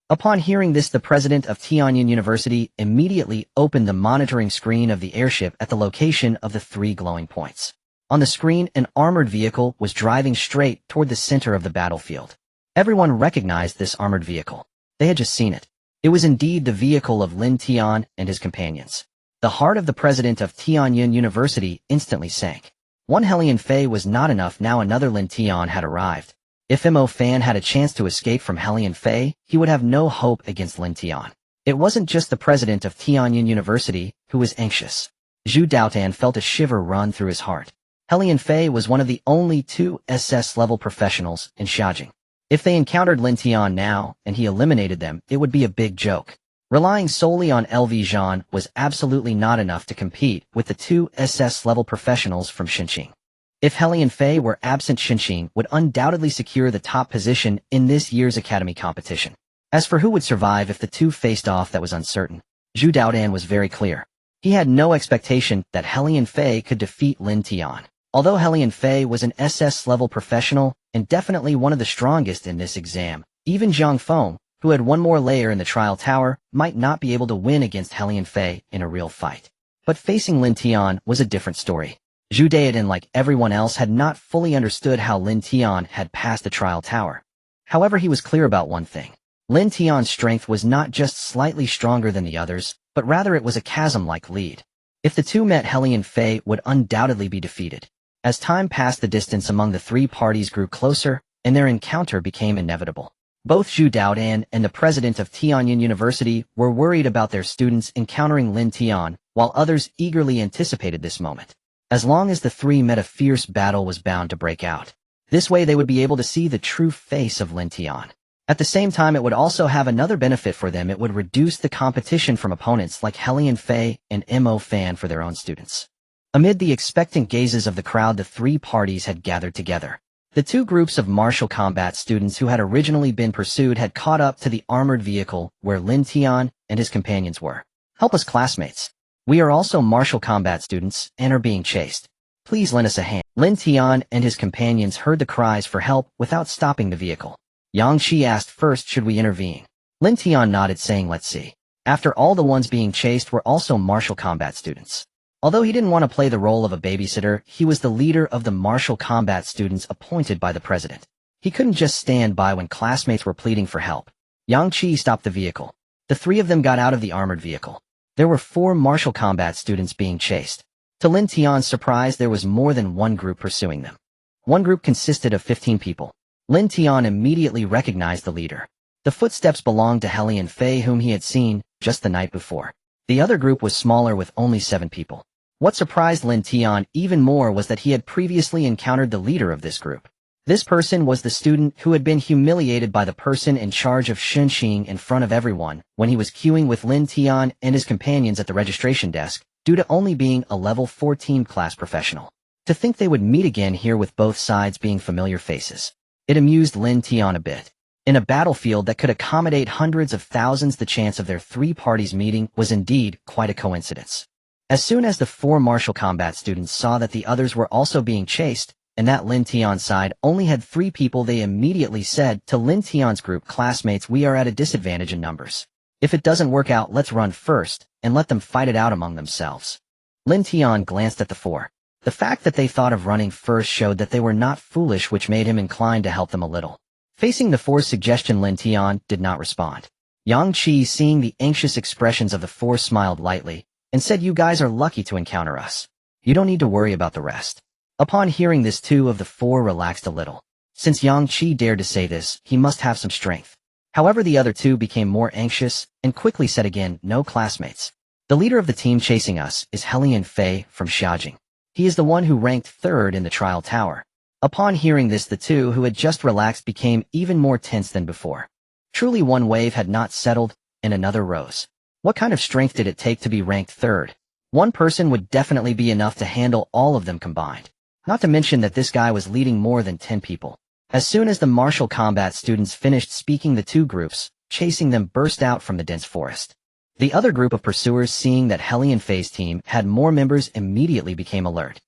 Upon hearing this, the president of Tianjin University immediately opened the monitoring screen of the airship at the location of the 3 glowing points. On the screen, an armored vehicle was driving straight toward the center of the battlefield. Everyone recognized this armored vehicle. They had just seen it. It was indeed the vehicle of Lin Tian and his companions. The heart of the president of Tianyuan University instantly sank. One Hellion Fei was not enough, now another Lin Tian had arrived. If Mo Fan had a chance to escape from Hellion Fei, he would have no hope against Lin Tian. It wasn't just the president of Tianyuan University who was anxious. Zhu Daotan felt a shiver run through his heart. Hellion Fei was one of the only 2 SS-level professionals in Xiaojing. If they encountered Lin Tian now, and he eliminated them, it would be a big joke. Relying solely on LV Zhan was absolutely not enough to compete with the 2 SS-level professionals from Xinqing. If Hellion Fei were absent, Xinqing would undoubtedly secure the top position in this year's academy competition. As for who would survive if the 2 faced off, that was uncertain. Zhu Daodan was very clear. He had no expectation that Hellion Fei could defeat Lin Tian. Although Hellion Fei was an SS-level professional and definitely one of the strongest in this exam, even Zhang Feng, who had one more layer in the trial tower, might not be able to win against Hellion Fei in a real fight. But facing Lin Tian was a different story. Zhu Daodan, like everyone else, had not fully understood how Lin Tian had passed the trial tower. However, he was clear about one thing. Lin Tian's strength was not just slightly stronger than the others, but rather it was a chasm-like lead. If the 2 met, Hellion Fei would undoubtedly be defeated. As time passed, the distance among the 3 parties grew closer, and their encounter became inevitable. Both Zhu Daodan and the president of Tianyuan University were worried about their students encountering Lin Tian, while others eagerly anticipated this moment. As long as the 3 met, a fierce battle was bound to break out. This way they would be able to see the true face of Lin Tian. At the same time, it would also have another benefit for them. It would reduce the competition from opponents like Hellion Fei and Mo Fan for their own students. Amid the expectant gazes of the crowd, the 3 parties had gathered together. The 2 groups of martial combat students who had originally been pursued had caught up to the armored vehicle where Lin Tian and his companions were. "Help us, classmates. We are also martial combat students and are being chased. Please lend us a hand." Lin Tian and his companions heard the cries for help without stopping the vehicle. Yang Qi asked, "First, should we intervene?" Lin Tian nodded, saying, "Let's see." After all, the ones being chased were also martial combat students. Although he didn't want to play the role of a babysitter, he was the leader of the martial combat students appointed by the president. He couldn't just stand by when classmates were pleading for help. Yang Qi stopped the vehicle. The 3 of them got out of the armored vehicle. There were 4 martial combat students being chased. To Lin Tian's surprise, there was more than one group pursuing them. One group consisted of 15 people. Lin Tian immediately recognized the leader. The footsteps belonged to Hellion Fei, whom he had seen just the night before. The other group was smaller, with only 7 people. What surprised Lin Tian even more was that he had previously encountered the leader of this group. This person was the student who had been humiliated by the person in charge of Xinqing in front of everyone when he was queuing with Lin Tian and his companions at the registration desk, due to only being a level 14 class professional. To think they would meet again here with both sides being familiar faces. It amused Lin Tian a bit. In a battlefield that could accommodate hundreds of thousands, the chance of their 3 parties meeting was indeed quite a coincidence. As soon as the 4 martial combat students saw that the others were also being chased, and that Lin Tian's side only had 3 people, they immediately said to Lin Tian's group, "Classmates, we are at a disadvantage in numbers. If it doesn't work out, let's run first, and let them fight it out among themselves." Lin Tian glanced at the 4. The fact that they thought of running first showed that they were not foolish, which made him inclined to help them a little. Facing the 4's suggestion, Lin Tian did not respond. Yang Qi, seeing the anxious expressions of the 4, smiled lightly, and said, "You guys are lucky to encounter us. You don't need to worry about the rest." Upon hearing this, 2 of the 4 relaxed a little. Since Yang Qi dared to say this, he must have some strength. However, the other 2 became more anxious and quickly said again, "No, classmates. The leader of the team chasing us is Hellion Fei from Xiaojing. He is the one who ranked 3rd in the trial tower." Upon hearing this, the 2 who had just relaxed became even more tense than before. Truly, one wave had not settled, and another rose. What kind of strength did it take to be ranked 3rd? One person would definitely be enough to handle all of them combined. Not to mention that this guy was leading more than 10 people. As soon as the martial combat students finished speaking, the 2 groups chasing them burst out from the dense forest. The other group of pursuers, seeing that Hellion Fei's team had more members, immediately became alert.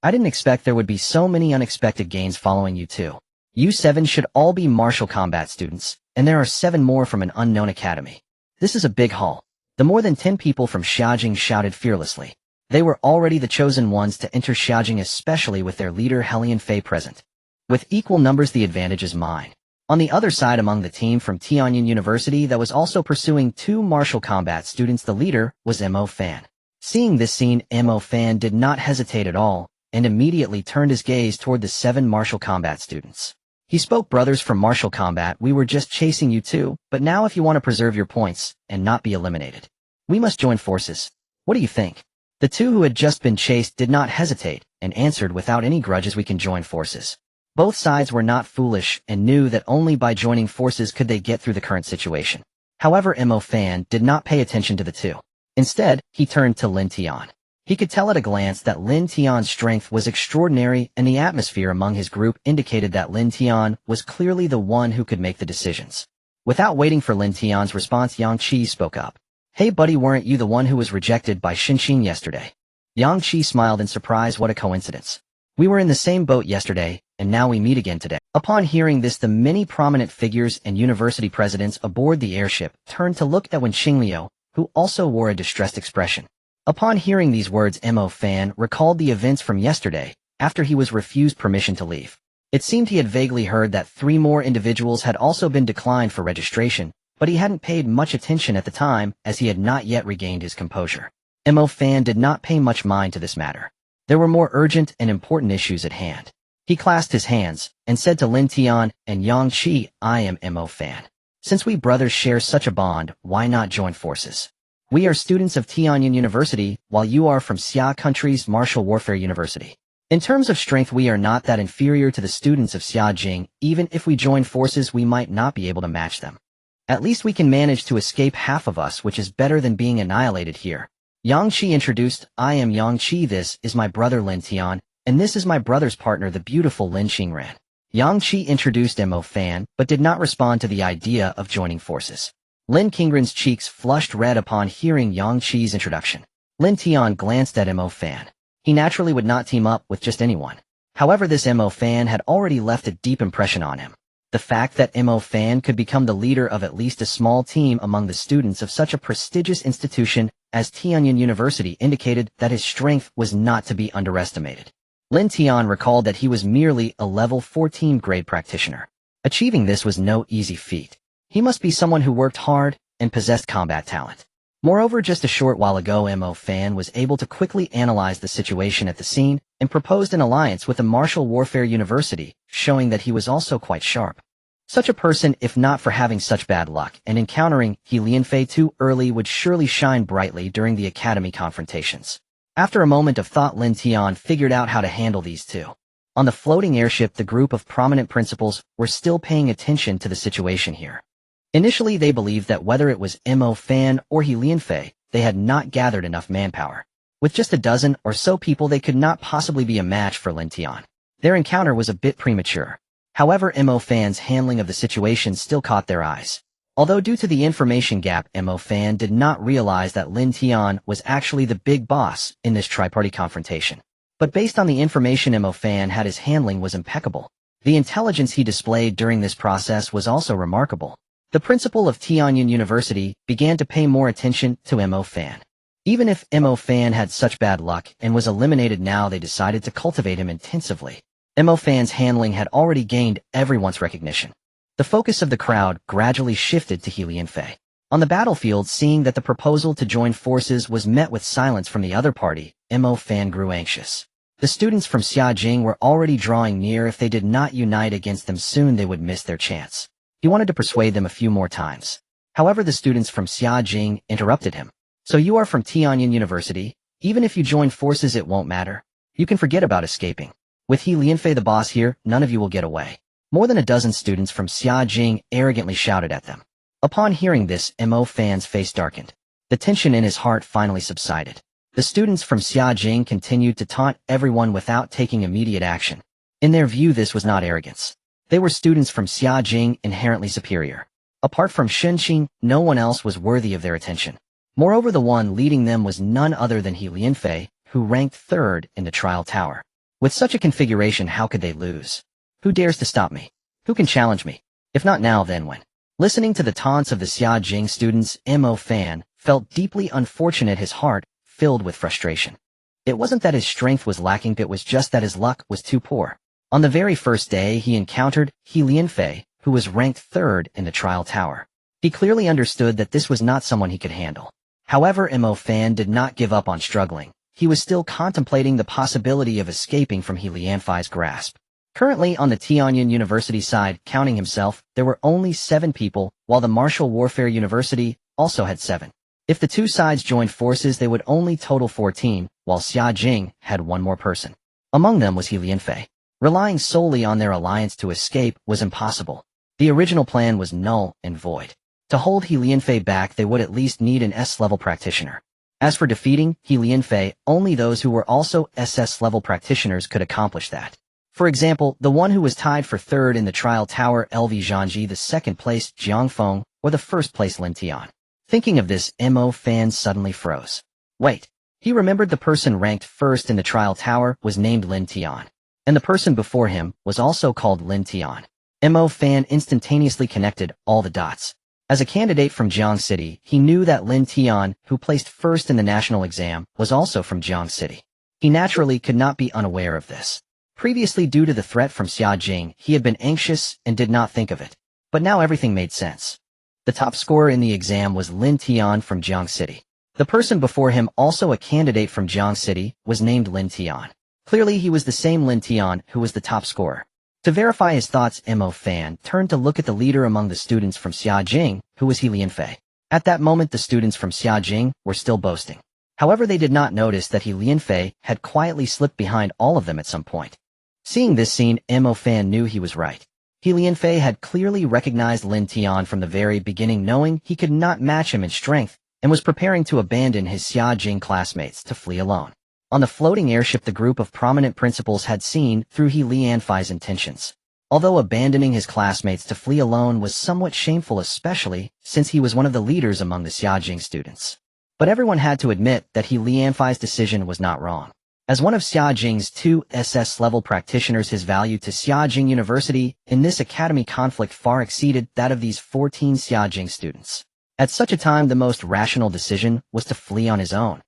"I didn't expect there would be so many unexpected gains following you 2. You 7 should all be martial combat students, and there are 7 more from an unknown academy. This is a big haul." The more than 10 people from Xiaojing shouted fearlessly. They were already the chosen ones to enter Xiaojing, especially with their leader Hellion Fei present. "With equal numbers, the advantage is mine. On the other side, among the team from Tianjin University that was also pursuing 2 martial combat students, the leader was Mo Fan. Seeing this scene, Mo Fan did not hesitate at all, and immediately turned his gaze toward the 7 martial combat students. He spoke, "Brothers from martial combat, we were just chasing you too, but now if you want to preserve your points and not be eliminated, we must join forces. What do you think?" The 2 who had just been chased did not hesitate, and answered without any grudges, "We can join forces." Both sides were not foolish and knew that only by joining forces could they get through the current situation. However, Mo Fan did not pay attention to the 2. Instead, he turned to Lin Tian. He could tell at a glance that Lin Tian's strength was extraordinary, and the atmosphere among his group indicated that Lin Tian was clearly the one who could make the decisions. Without waiting for Lin Tian's response, Yang Qi spoke up. "Hey buddy, weren't you the one who was rejected by Xinxin yesterday?" Yang Qi smiled in surprise. "What a coincidence. We were in the same boat yesterday, and now we meet again today." Upon hearing this, the many prominent figures and university presidents aboard the airship turned to look at Wen Qingliu, who also wore a distressed expression. Upon hearing these words, Mo Fan recalled the events from yesterday, after he was refused permission to leave. It seemed he had vaguely heard that 3 more individuals had also been declined for registration, but he hadn't paid much attention at the time, as he had not yet regained his composure. Mo Fan did not pay much mind to this matter. There were more urgent and important issues at hand. He clasped his hands and said to Lin Tian and Yang Qi, "I am Mo Fan. Since we brothers share such a bond, why not join forces? We are students of Tianjin University, while you are from Xia Country's Martial Warfare University. In terms of strength, we are not that inferior to the students of Xiajing. Even if we join forces, we might not be able to match them. At least we can manage to escape half of us, which is better than being annihilated here." Yang Qi introduced, "I am Yang Qi, this is my brother Lin Tian, and this is my brother's partner, the beautiful Lin Xingran." Yang Qi introduced Mo Fan, but did not respond to the idea of joining forces. Lin Qingran's cheeks flushed red upon hearing Yang Qi's introduction. Lin Tian glanced at Mo Fan. He naturally would not team up with just anyone. However, this Mo Fan had already left a deep impression on him. The fact that Mo Fan could become the leader of at least a small team among the students of such a prestigious institution as Tianjin University indicated that his strength was not to be underestimated. Lin Tian recalled that he was merely a level 14 grade practitioner. Achieving this was no easy feat. He must be someone who worked hard and possessed combat talent. Moreover, just a short while ago, Mo Fan was able to quickly analyze the situation at the scene and proposed an alliance with the Martial Warfare University, showing that he was also quite sharp. Such a person, if not for having such bad luck and encountering He Lianfei too early, would surely shine brightly during the academy confrontations. After a moment of thought, Lin Tian figured out how to handle these 2. On the floating airship, the group of prominent principals were still paying attention to the situation here. Initially, they believed that whether it was Mo Fan or He Lianfei, they had not gathered enough manpower. With just a dozen or so people, they could not possibly be a match for Lin Tian. Their encounter was a bit premature. However, Mo Fan's handling of the situation still caught their eyes. Although due to the information gap, Mo Fan did not realize that Lin Tian was actually the big boss in this tri-party confrontation. But based on the information Mo Fan had, his handling was impeccable. The intelligence he displayed during this process was also remarkable. The principal of Tianjin University began to pay more attention to Mo Fan. Even if Mo Fan had such bad luck and was eliminated now, they decided to cultivate him intensively. Mo Fan's handling had already gained everyone's recognition. The focus of the crowd gradually shifted to He Lianfei. On the battlefield, seeing that the proposal to join forces was met with silence from the other party, Mo Fan grew anxious. The students from Xiajing were already drawing near. If they did not unite against them soon, they would miss their chance. He wanted to persuade them a few more times. However, the students from Xiajing interrupted him. "So you are from Tianjin University? Even if you join forces, it won't matter. You can forget about escaping. With He Lianfei the boss here, none of you will get away." More than a dozen students from Xiajing arrogantly shouted at them. Upon hearing this, Mo Fan's face darkened. The tension in his heart finally subsided. The students from Xiajing continued to taunt everyone without taking immediate action. In their view, this was not arrogance. They were students from Xiajing, inherently superior. Apart from Xinxin, no one else was worthy of their attention. Moreover, the one leading them was none other than He Lianfei, who ranked 3rd in the trial tower. With such a configuration, how could they lose? Who dares to stop me? Who can challenge me? If not now, then when? Listening to the taunts of the Xiajing students, Mo Fan felt deeply unfortunate, his heart filled with frustration. It wasn't that his strength was lacking, it was just that his luck was too poor. On the very first day he encountered He Lianfei, who was ranked 3rd in the trial tower. He clearly understood that this was not someone he could handle. However, Mo Fan did not give up on struggling. He was still contemplating the possibility of escaping from He Lianfei's grasp. Currently on the Tianyin University side, counting himself, there were only 7 people, while the Martial Warfare University also had 7. If the two sides joined forces, they would only total 14, while Xia Jing had 1 more person. Among them was He Lianfei. Relying solely on their alliance to escape was impossible. The original plan was null and void. To hold He Lianfei back, they would at least need an S-level practitioner. As for defeating He Lianfei, only those who were also SS-level practitioners could accomplish that. For example, the one who was tied for 3rd in the trial tower, LV Zhangji, the 2nd place, Jiang Feng, or the 1st place, Lin Tian. Thinking of this, Mo Fan suddenly froze. Wait. He remembered the person ranked 1st in the trial tower was named Lin Tian. And the person before him was also called Lin Tian. Mo Fan instantaneously connected all the dots. As a candidate from Jiang City, he knew that Lin Tian, who placed 1st in the national exam, was also from Jiang City. He naturally could not be unaware of this. Previously, due to the threat from Xia Jing, he had been anxious and did not think of it. But now everything made sense. The top scorer in the exam was Lin Tian from Jiang City. The person before him, also a candidate from Jiang City, was named Lin Tian. Clearly, he was the same Lin Tian who was the top scorer. To verify his thoughts, Mo Fan turned to look at the leader among the students from Xia Jing, who was He Lianfei. At that moment, the students from Xia Jing were still boasting. However, they did not notice that He Lianfei had quietly slipped behind all of them at some point. Seeing this scene, Mo Fan knew he was right. He Lianfei had clearly recognized Lin Tian from the very beginning, knowing he could not match him in strength, and was preparing to abandon his Xia Jing classmates to flee alone. On the floating airship, the group of prominent principals had seen through He Lianfei's intentions. Although abandoning his classmates to flee alone was somewhat shameful, especially since he was one of the leaders among the Xia Jing students. But everyone had to admit that He Lianfei's decision was not wrong. As one of Xia Jing's 2 SS-level practitioners, his value to Xia Jing University in this academy conflict far exceeded that of these 14 Xia Jing students. At such a time, the most rational decision was to flee on his own.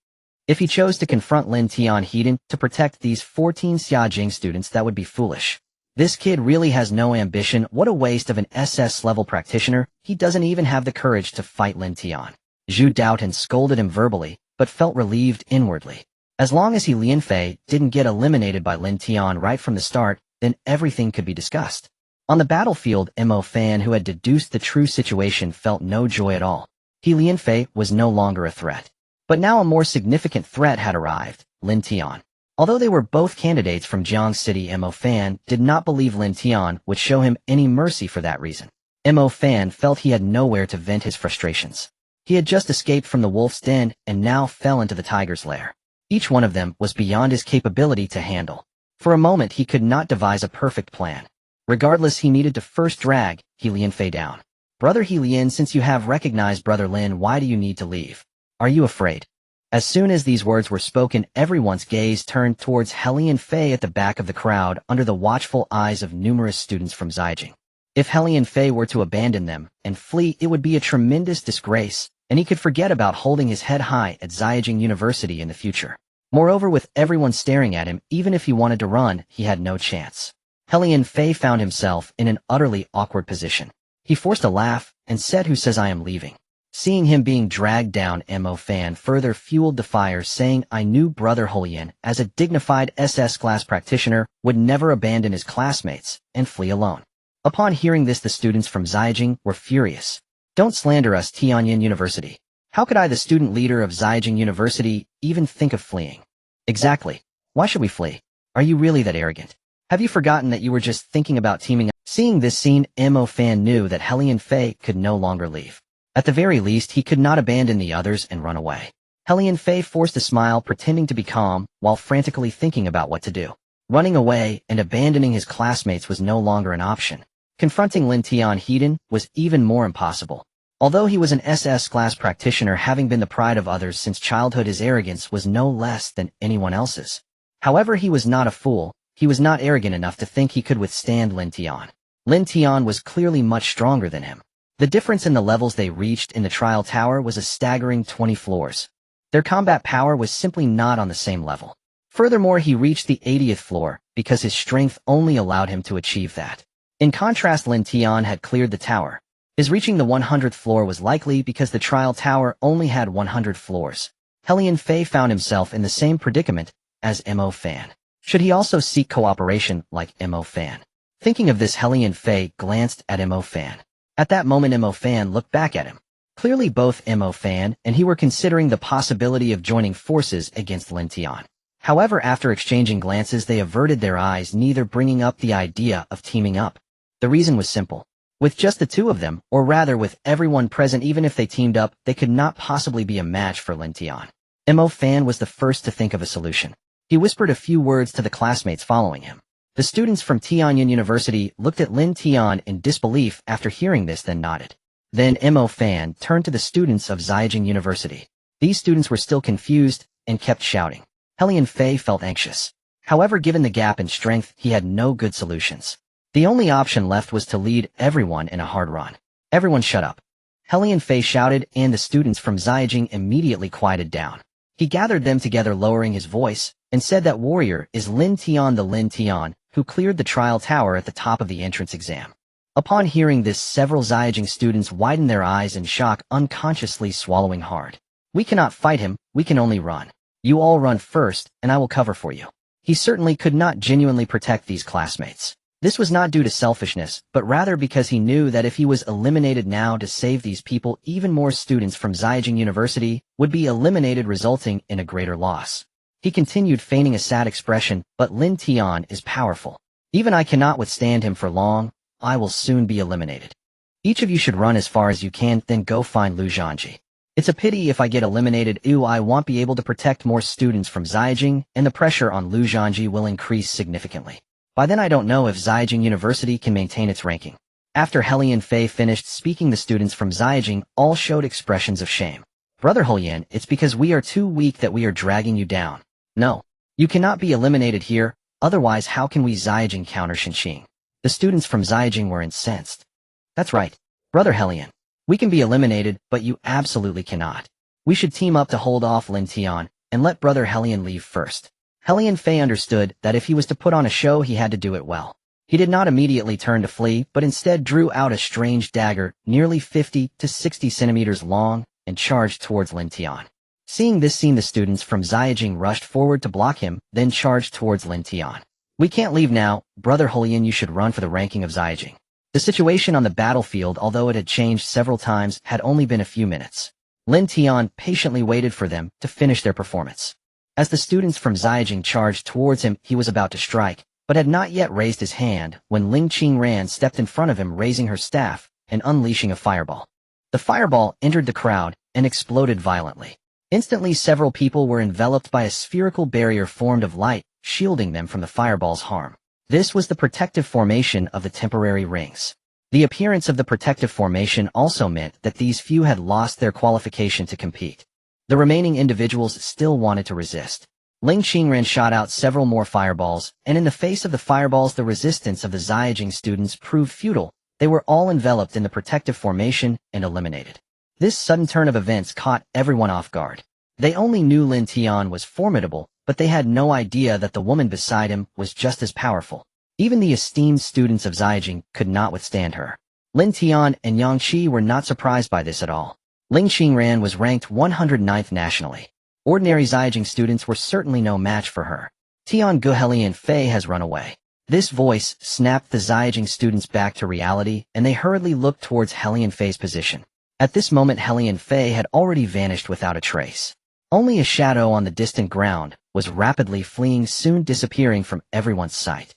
If he chose to confront Lin Tian hidden to protect these 14 Xia Jing students, that would be foolish. This kid really has no ambition. What a waste of an SS-level practitioner. He doesn't even have the courage to fight Lin Tian. Zhu Daotan scolded him verbally, but felt relieved inwardly. As long as He Lianfei didn't get eliminated by Lin Tian right from the start, then everything could be discussed. On the battlefield, Mo Fan, who had deduced the true situation, felt no joy at all. He Lianfei was no longer a threat. But now a more significant threat had arrived, Lin Tian. Although they were both candidates from Jiang City, Mo Fan did not believe Lin Tian would show him any mercy for that reason. Mo Fan felt he had nowhere to vent his frustrations. He had just escaped from the wolf's den and now fell into the tiger's lair. Each one of them was beyond his capability to handle. For a moment, he could not devise a perfect plan. Regardless, he needed to first drag He Lianfei down. Brother He Lian, since you have recognized Brother Lin, why do you need to leave? Are you afraid? As soon as these words were spoken, everyone's gaze turned towards He Lianfei at the back of the crowd under the watchful eyes of numerous students from Zhaijing. If He Lianfei were to abandon them and flee, it would be a tremendous disgrace, and he could forget about holding his head high at Zhaijing University in the future. Moreover, with everyone staring at him, even if he wanted to run, he had no chance. He Lianfei found himself in an utterly awkward position. He forced a laugh and said, "Who says I am leaving?" Seeing him being dragged down, Mo Fan further fueled the fire, saying, "I knew Brother Holian, as a dignified SS class practitioner, would never abandon his classmates and flee alone." Upon hearing this, the students from Zhaijing were furious. "Don't slander us, Tianyin University. How could I, the student leader of Zhaijing University, even think of fleeing?" "Exactly. Why should we flee? Are you really that arrogant? Have you forgotten that you were just thinking about teaming up?" Seeing this scene, Mo Fan knew that He Lianfei could no longer leave. At the very least, he could not abandon the others and run away. He Lianfei forced a smile, pretending to be calm, while frantically thinking about what to do. Running away and abandoning his classmates was no longer an option. Confronting Lin Tian hidden was even more impossible. Although he was an SS class practitioner, having been the pride of others since childhood, his arrogance was no less than anyone else's. However, he was not a fool. He was not arrogant enough to think he could withstand Lin Tian. Lin Tian was clearly much stronger than him. The difference in the levels they reached in the trial tower was a staggering 20 floors. Their combat power was simply not on the same level. Furthermore, he reached the 80th floor because his strength only allowed him to achieve that. In contrast, Lin Tian had cleared the tower. His reaching the 100th floor was likely because the trial tower only had 100 floors. Helian Fei found himself in the same predicament as Mo Fan. Should he also seek cooperation like Mo Fan? Thinking of this, Helian Fei glanced at Mo Fan. At that moment, Mo Fan looked back at him. Clearly both Mo Fan and he were considering the possibility of joining forces against Lin Tian. However, after exchanging glances, they averted their eyes, neither bringing up the idea of teaming up. The reason was simple. With just the two of them, or rather with everyone present, even if they teamed up, they could not possibly be a match for Lin Tian. Mo Fan was the first to think of a solution. He whispered a few words to the classmates following him. The students from Tianjin University looked at Lin Tian in disbelief after hearing this, then nodded. Then Mo Fan turned to the students of Ziyijing University. These students were still confused and kept shouting. Helian Fei felt anxious. However, given the gap in strength, he had no good solutions. The only option left was to lead everyone in a hard run. Everyone shut up. Helian Fei shouted, and the students from Ziyijing immediately quieted down. He gathered them together, lowering his voice, and said that warrior is Lin Tian, the Lin Tian, who cleared the trial tower at the top of the entrance exam. Upon hearing this, several Ziyijing students widened their eyes in shock, unconsciously swallowing hard. We cannot fight him, we can only run. You all run first, and I will cover for you. He certainly could not genuinely protect these classmates. This was not due to selfishness, but rather because he knew that if he was eliminated now to save these people, even more students from Ziyijing University would be eliminated, resulting in a greater loss. He continued, feigning a sad expression, but Lin Tian is powerful. Even I cannot withstand him for long. I will soon be eliminated. Each of you should run as far as you can, then go find Lu Zhanji. It's a pity if I get eliminated. I won't be able to protect more students from Ziyijing, and the pressure on Lu Zhanji will increase significantly. By then I don't know if Ziyijing University can maintain its ranking. After Helian Fei finished speaking, the students from Ziyijing all showed expressions of shame. Brother Holian, it's because we are too weak that we are dragging you down. No. You cannot be eliminated here, otherwise how can we Ziyijing counter Xinqing? The students from Ziyijing were incensed. That's right. Brother Helian. We can be eliminated, but you absolutely cannot. We should team up to hold off Lin Tian, and let Brother Helian leave first. Helian Fei understood that if he was to put on a show, he had to do it well. He did not immediately turn to flee, but instead drew out a strange dagger, nearly 50 to 60 centimeters long, and charged towards Lin Tian. Seeing this scene, the students from Ziyijing rushed forward to block him, then charged towards Lin Tian. We can't leave now, Brother Holian, you should run for the ranking of Ziyijing. The situation on the battlefield, although it had changed several times, had only been a few minutes. Lin Tian patiently waited for them to finish their performance. As the students from Ziyijing charged towards him, he was about to strike, but had not yet raised his hand when Ling Qingran stepped in front of him, raising her staff and unleashing a fireball. The fireball entered the crowd and exploded violently. Instantly, several people were enveloped by a spherical barrier formed of light, shielding them from the fireball's harm. This was the protective formation of the temporary rings. The appearance of the protective formation also meant that these few had lost their qualification to compete. The remaining individuals still wanted to resist. Ling Qingran shot out several more fireballs, and in the face of the fireballs, the resistance of the Ziyijing students proved futile. They were all enveloped in the protective formation and eliminated. This sudden turn of events caught everyone off guard. They only knew Lin Tian was formidable, but they had no idea that the woman beside him was just as powerful. Even the esteemed students of Ziyijing could not withstand her. Lin Tian and Yang Qi were not surprised by this at all. Ling Qingran was ranked 109th nationally. Ordinary Ziyijing students were certainly no match for her. Tian Gu, Helian Fei has run away. This voice snapped the Ziyijing students back to reality, and they hurriedly looked towards Helian Fei's position. At this moment, Helian Fei had already vanished without a trace. Only a shadow on the distant ground was rapidly fleeing, soon disappearing from everyone's sight.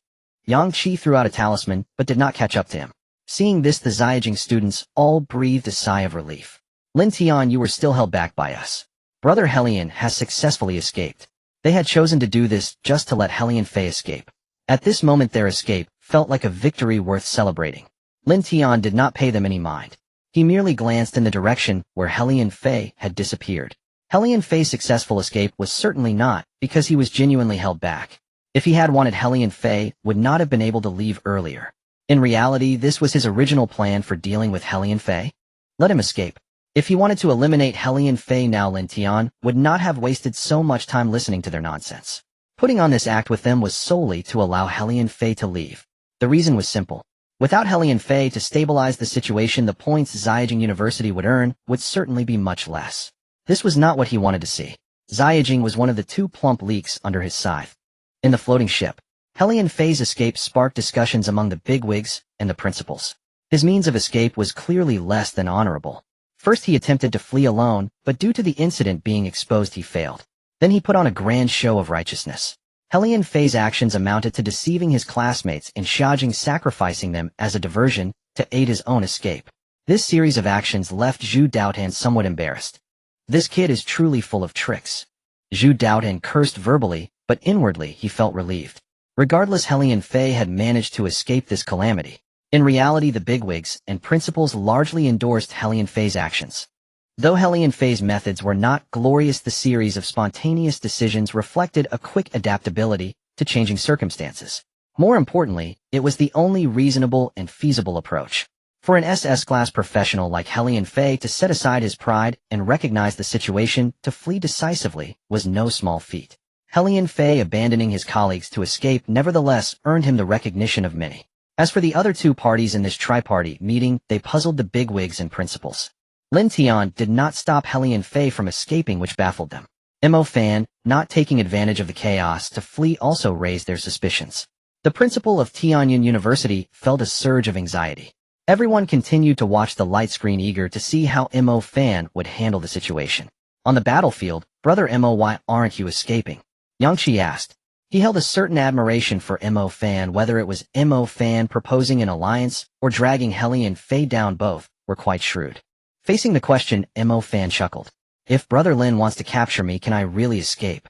Yang Qi threw out a talisman, but did not catch up to him. Seeing this, the Ziyijing students all breathed a sigh of relief. Lin Tian, you were still held back by us. Brother Helian has successfully escaped. They had chosen to do this just to let Helian Fei escape. At this moment, their escape felt like a victory worth celebrating. Lin Tian did not pay them any mind. He merely glanced in the direction where Helian Fei had disappeared. Helian Fei's successful escape was certainly not because he was genuinely held back. If he had wanted, Helian Fei would not have been able to leave earlier. In reality, this was his original plan for dealing with Helian Fei. Let him escape. If he wanted to eliminate Helian Fei now, Lin Tian would not have wasted so much time listening to their nonsense. Putting on this act with them was solely to allow Helian Fei to leave. The reason was simple. Without Hellion Fei to stabilize the situation, the points Xiajing University would earn would certainly be much less. This was not what he wanted to see. Xiajing was one of the two plump leaks under his scythe. In the floating ship, Hellion Fei's escape sparked discussions among the bigwigs and the principals. His means of escape was clearly less than honorable. First he attempted to flee alone, but due to the incident being exposed he failed. Then he put on a grand show of righteousness. Hellion Fei's actions amounted to deceiving his classmates and Xiajing sacrificing them as a diversion to aid his own escape. This series of actions left Zhu Daotan somewhat embarrassed. This kid is truly full of tricks. Zhu Daotan cursed verbally, but inwardly he felt relieved. Regardless, Hellion Fei had managed to escape this calamity. In reality, the bigwigs and principals largely endorsed Hellion Fei's actions. Though Hellion Fei's methods were not glorious, the series of spontaneous decisions reflected a quick adaptability to changing circumstances. More importantly, it was the only reasonable and feasible approach. For an SS-class professional like Hellion Fei to set aside his pride and recognize the situation to flee decisively was no small feat. Hellion Fei abandoning his colleagues to escape nevertheless earned him the recognition of many. As for the other two parties in this tripartite meeting, they puzzled the bigwigs and principals. Lin Tian did not stop Hellion Fei from escaping, which baffled them. Mo Fan, not taking advantage of the chaos to flee, also raised their suspicions. The principal of Tianyuan University felt a surge of anxiety. Everyone continued to watch the light screen, eager to see how Mo Fan would handle the situation. On the battlefield, brother Mo, why aren't you escaping? Yang Qi asked. He held a certain admiration for Mo Fan. Whether it was Mo Fan proposing an alliance or dragging Hellion Fei down, both were quite shrewd. Facing the question, Mo Fan chuckled. If Brother Lin wants to capture me, can I really escape?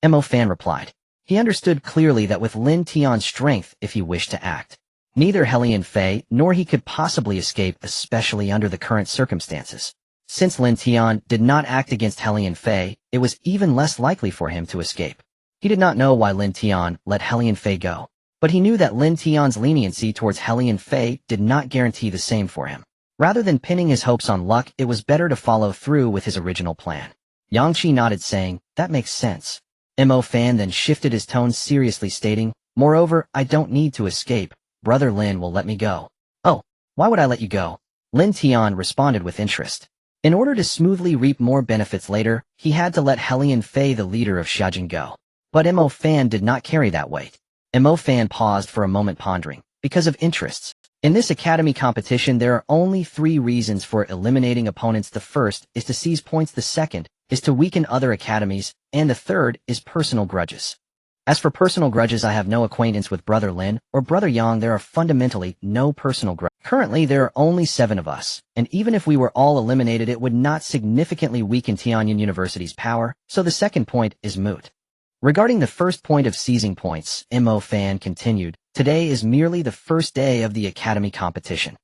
Mo Fan replied. He understood clearly that with Lin Tian's strength, if he wished to act, neither Hellion Fei nor he could possibly escape, especially under the current circumstances. Since Lin Tian did not act against Hellion Fei, it was even less likely for him to escape. He did not know why Lin Tian let Hellion Fei go, but he knew that Lin Tian's leniency towards Hellion Fei did not guarantee the same for him. Rather than pinning his hopes on luck, it was better to follow through with his original plan. Yang Qi nodded, saying, that makes sense. Mo Fan then shifted his tone seriously, stating, moreover, I don't need to escape. Brother Lin will let me go. Oh, why would I let you go? Lin Tian responded with interest. In order to smoothly reap more benefits later, he had to let Hellion Fei, the leader of Xiajing, go. But Mo Fan did not carry that weight. Mo Fan paused for a moment, pondering. Because of interests. In this academy competition, there are only 3 reasons for eliminating opponents. The first is to seize points, the second is to weaken other academies, and the third is personal grudges. As for personal grudges, I have no acquaintance with Brother Lin or Brother Yang. There are fundamentally no personal grudges. Currently, there are only 7 of us, and even if we were all eliminated, it would not significantly weaken Tianyuan University's power, so the second point is moot. Regarding the first point of seizing points, Mo Fan continued, today is merely the first day of the academy competition.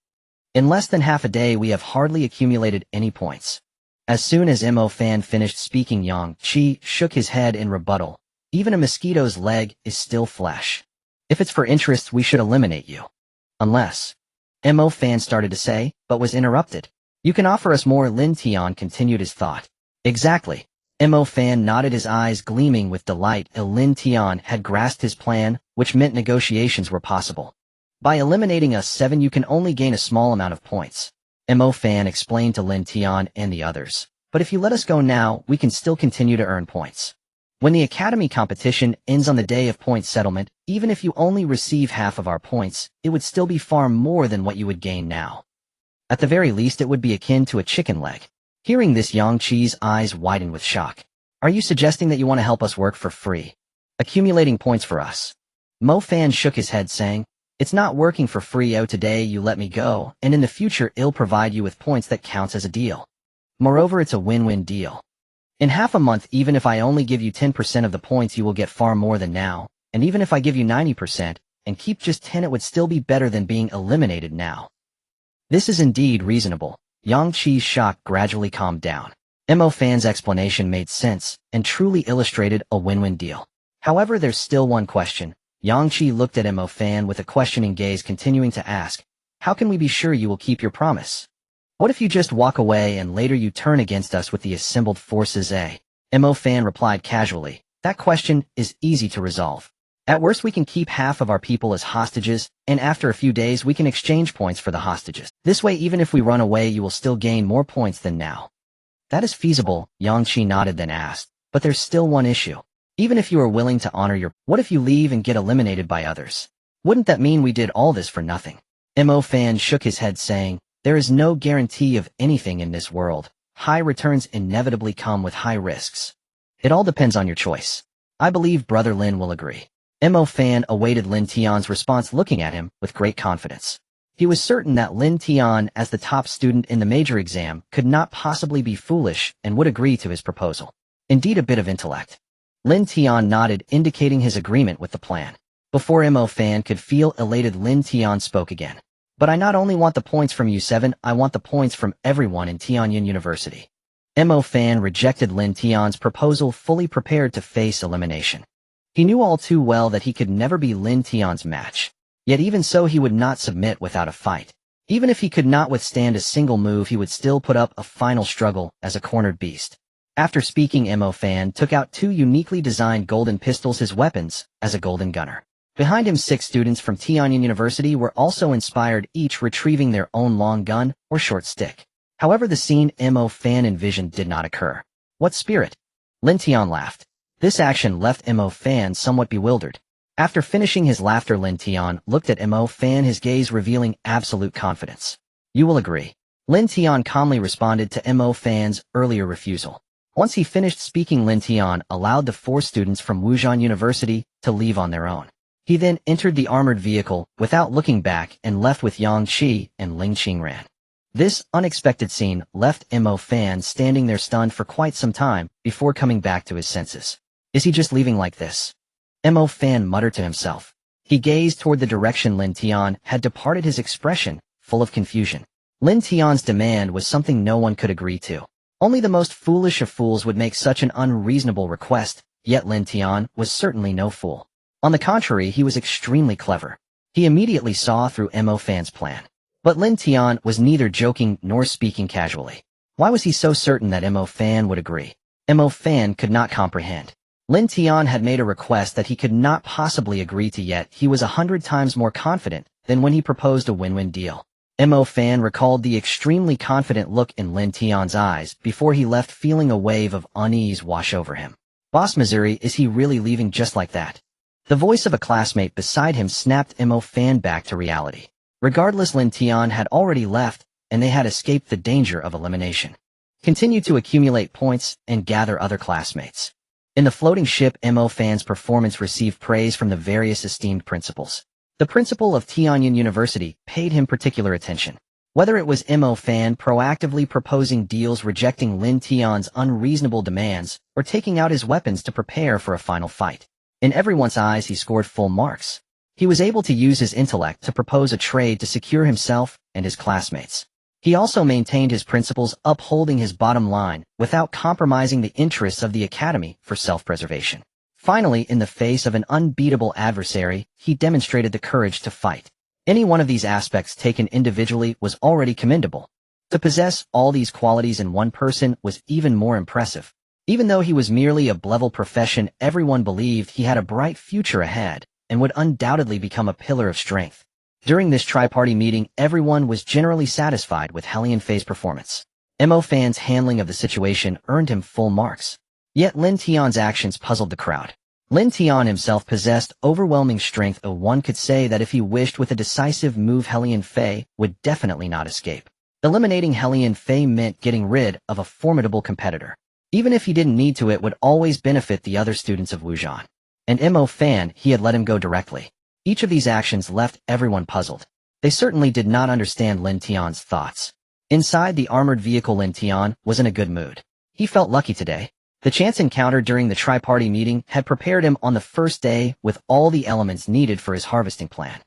In less than half a day, we have hardly accumulated any points. As soon as Mo Fan finished speaking, Yang Qi shook his head in rebuttal. Even a mosquito's leg is still flesh. If it's for interests, we should eliminate you. Unless, Mo Fan started to say, but was interrupted. You can offer us more. Lin Tian continued his thought. Exactly. Mo Fan nodded, his eyes gleaming with delight. Lin Tian had grasped his plan, which meant negotiations were possible. By eliminating us 7, you can only gain a small amount of points. Mo Fan explained to Lin Tian and the others. But if you let us go now, we can still continue to earn points. When the academy competition ends on the day of point settlement, even if you only receive half of our points, it would still be far more than what you would gain now. At the very least, it would be akin to a chicken leg. Hearing this, Yang Qi's eyes widened with shock. Are you suggesting that you want to help us work for free? Accumulating points for us? Mo Fan shook his head, saying, it's not working for free. Oh, today you let me go, and in the future I'll provide you with points that counts as a deal. Moreover, it's a win-win deal. In half a month, even if I only give you 10% of the points, you will get far more than now, and even if I give you 90% and keep just 10, it would still be better than being eliminated now. This is indeed reasonable. Yang Qi's shock gradually calmed down. Mo Fan's explanation made sense and truly illustrated a win-win deal. However, there's still one question. Yang Qi looked at Mo Fan with a questioning gaze, continuing to ask, how can we be sure you will keep your promise? What if you just walk away and later you turn against us with the assembled forces? Mo Fan replied casually, that question is easy to resolve. At worst we can keep half of our people as hostages, and after a few days we can exchange points for the hostages. This way even if we run away you will still gain more points than now. That is feasible, Yang Qi nodded then asked, but there's still one issue. Even if you are willing to honor your, what if you leave and get eliminated by others? Wouldn't that mean we did all this for nothing? Mo Fan shook his head saying, there is no guarantee of anything in this world. High returns inevitably come with high risks. It all depends on your choice. I believe Brother Lin will agree. Mo Fan awaited Lin Tian's response looking at him with great confidence. He was certain that Lin Tian, as the top student in the major exam, could not possibly be foolish and would agree to his proposal. Indeed a bit of intellect. Lin Tian nodded, indicating his agreement with the plan. Before Mo Fan could feel elated, Lin Tian spoke again. But I not only want the points from U7, I want the points from everyone in Tianyin University. Mo Fan rejected Lin Tian's proposal, fully prepared to face elimination. He knew all too well that he could never be Lin Tian's match. Yet even so he would not submit without a fight. Even if he could not withstand a single move he would still put up a final struggle as a cornered beast. After speaking, Mo Fan took out 2 uniquely designed golden pistols, his weapons, as a golden gunner. Behind him 6 students from Tianyin University were also inspired, each retrieving their own long gun or short stick. However, the scene Mo Fan envisioned did not occur. What spirit? Lin Tian laughed. This action left Mo Fan somewhat bewildered. After finishing his laughter, Lin Tian looked at Mo Fan, his gaze revealing absolute confidence. You will agree. Lin Tian calmly responded to Mo Fan's earlier refusal. Once he finished speaking, Lin Tian allowed the 4 students from Wuzhan University to leave on their own. He then entered the armored vehicle without looking back and left with Yang Qi and Ling Qingran. This unexpected scene left Mo Fan standing there stunned for quite some time before coming back to his senses. Is he just leaving like this? Mo Fan muttered to himself. He gazed toward the direction Lin Tian had departed, his expression full of confusion. Lin Tian's demand was something no one could agree to. Only the most foolish of fools would make such an unreasonable request, yet Lin Tian was certainly no fool. On the contrary, he was extremely clever. He immediately saw through Mo Fan's plan. But Lin Tian was neither joking nor speaking casually. Why was he so certain that Mo Fan would agree? Mo Fan could not comprehend. Lin Tian had made a request that he could not possibly agree to, yet he was 100 times more confident than when he proposed a win-win deal. Mo Fan recalled the extremely confident look in Lin Tian's eyes before he left, feeling a wave of unease wash over him. Boss Missouri, is he really leaving just like that? The voice of a classmate beside him snapped Mo Fan back to reality. Regardless, Lin Tian had already left, and they had escaped the danger of elimination. Continue to accumulate points and gather other classmates. In the floating ship, Mo Fan's performance received praise from the various esteemed principals. The principal of Tianyin University paid him particular attention. Whether it was Mo Fan proactively proposing deals, rejecting Lin Tian's unreasonable demands, or taking out his weapons to prepare for a final fight. In everyone's eyes he scored full marks. He was able to use his intellect to propose a trade to secure himself and his classmates. He also maintained his principles, upholding his bottom line without compromising the interests of the academy for self-preservation. Finally, in the face of an unbeatable adversary, he demonstrated the courage to fight. Any one of these aspects taken individually was already commendable. To possess all these qualities in one person was even more impressive. Even though he was merely a level profession, everyone believed he had a bright future ahead and would undoubtedly become a pillar of strength. During this tri-party meeting, everyone was generally satisfied with Helian Fei's performance. Mo Fan's handling of the situation earned him full marks. Yet Lin Tian's actions puzzled the crowd. Lin Tian himself possessed overwhelming strength, though one could say that if he wished with a decisive move, Helian Fei would definitely not escape. Eliminating Helian Fei meant getting rid of a formidable competitor. Even if he didn't need to, it would always benefit the other students of Wuzhan. And Mo Fan, he had let him go directly. Each of these actions left everyone puzzled. They certainly did not understand Lin Tian's thoughts. Inside the armored vehicle, Lin Tian was in a good mood. He felt lucky today. The chance encounter during the tri-party meeting had prepared him on the first day with all the elements needed for his harvesting plan.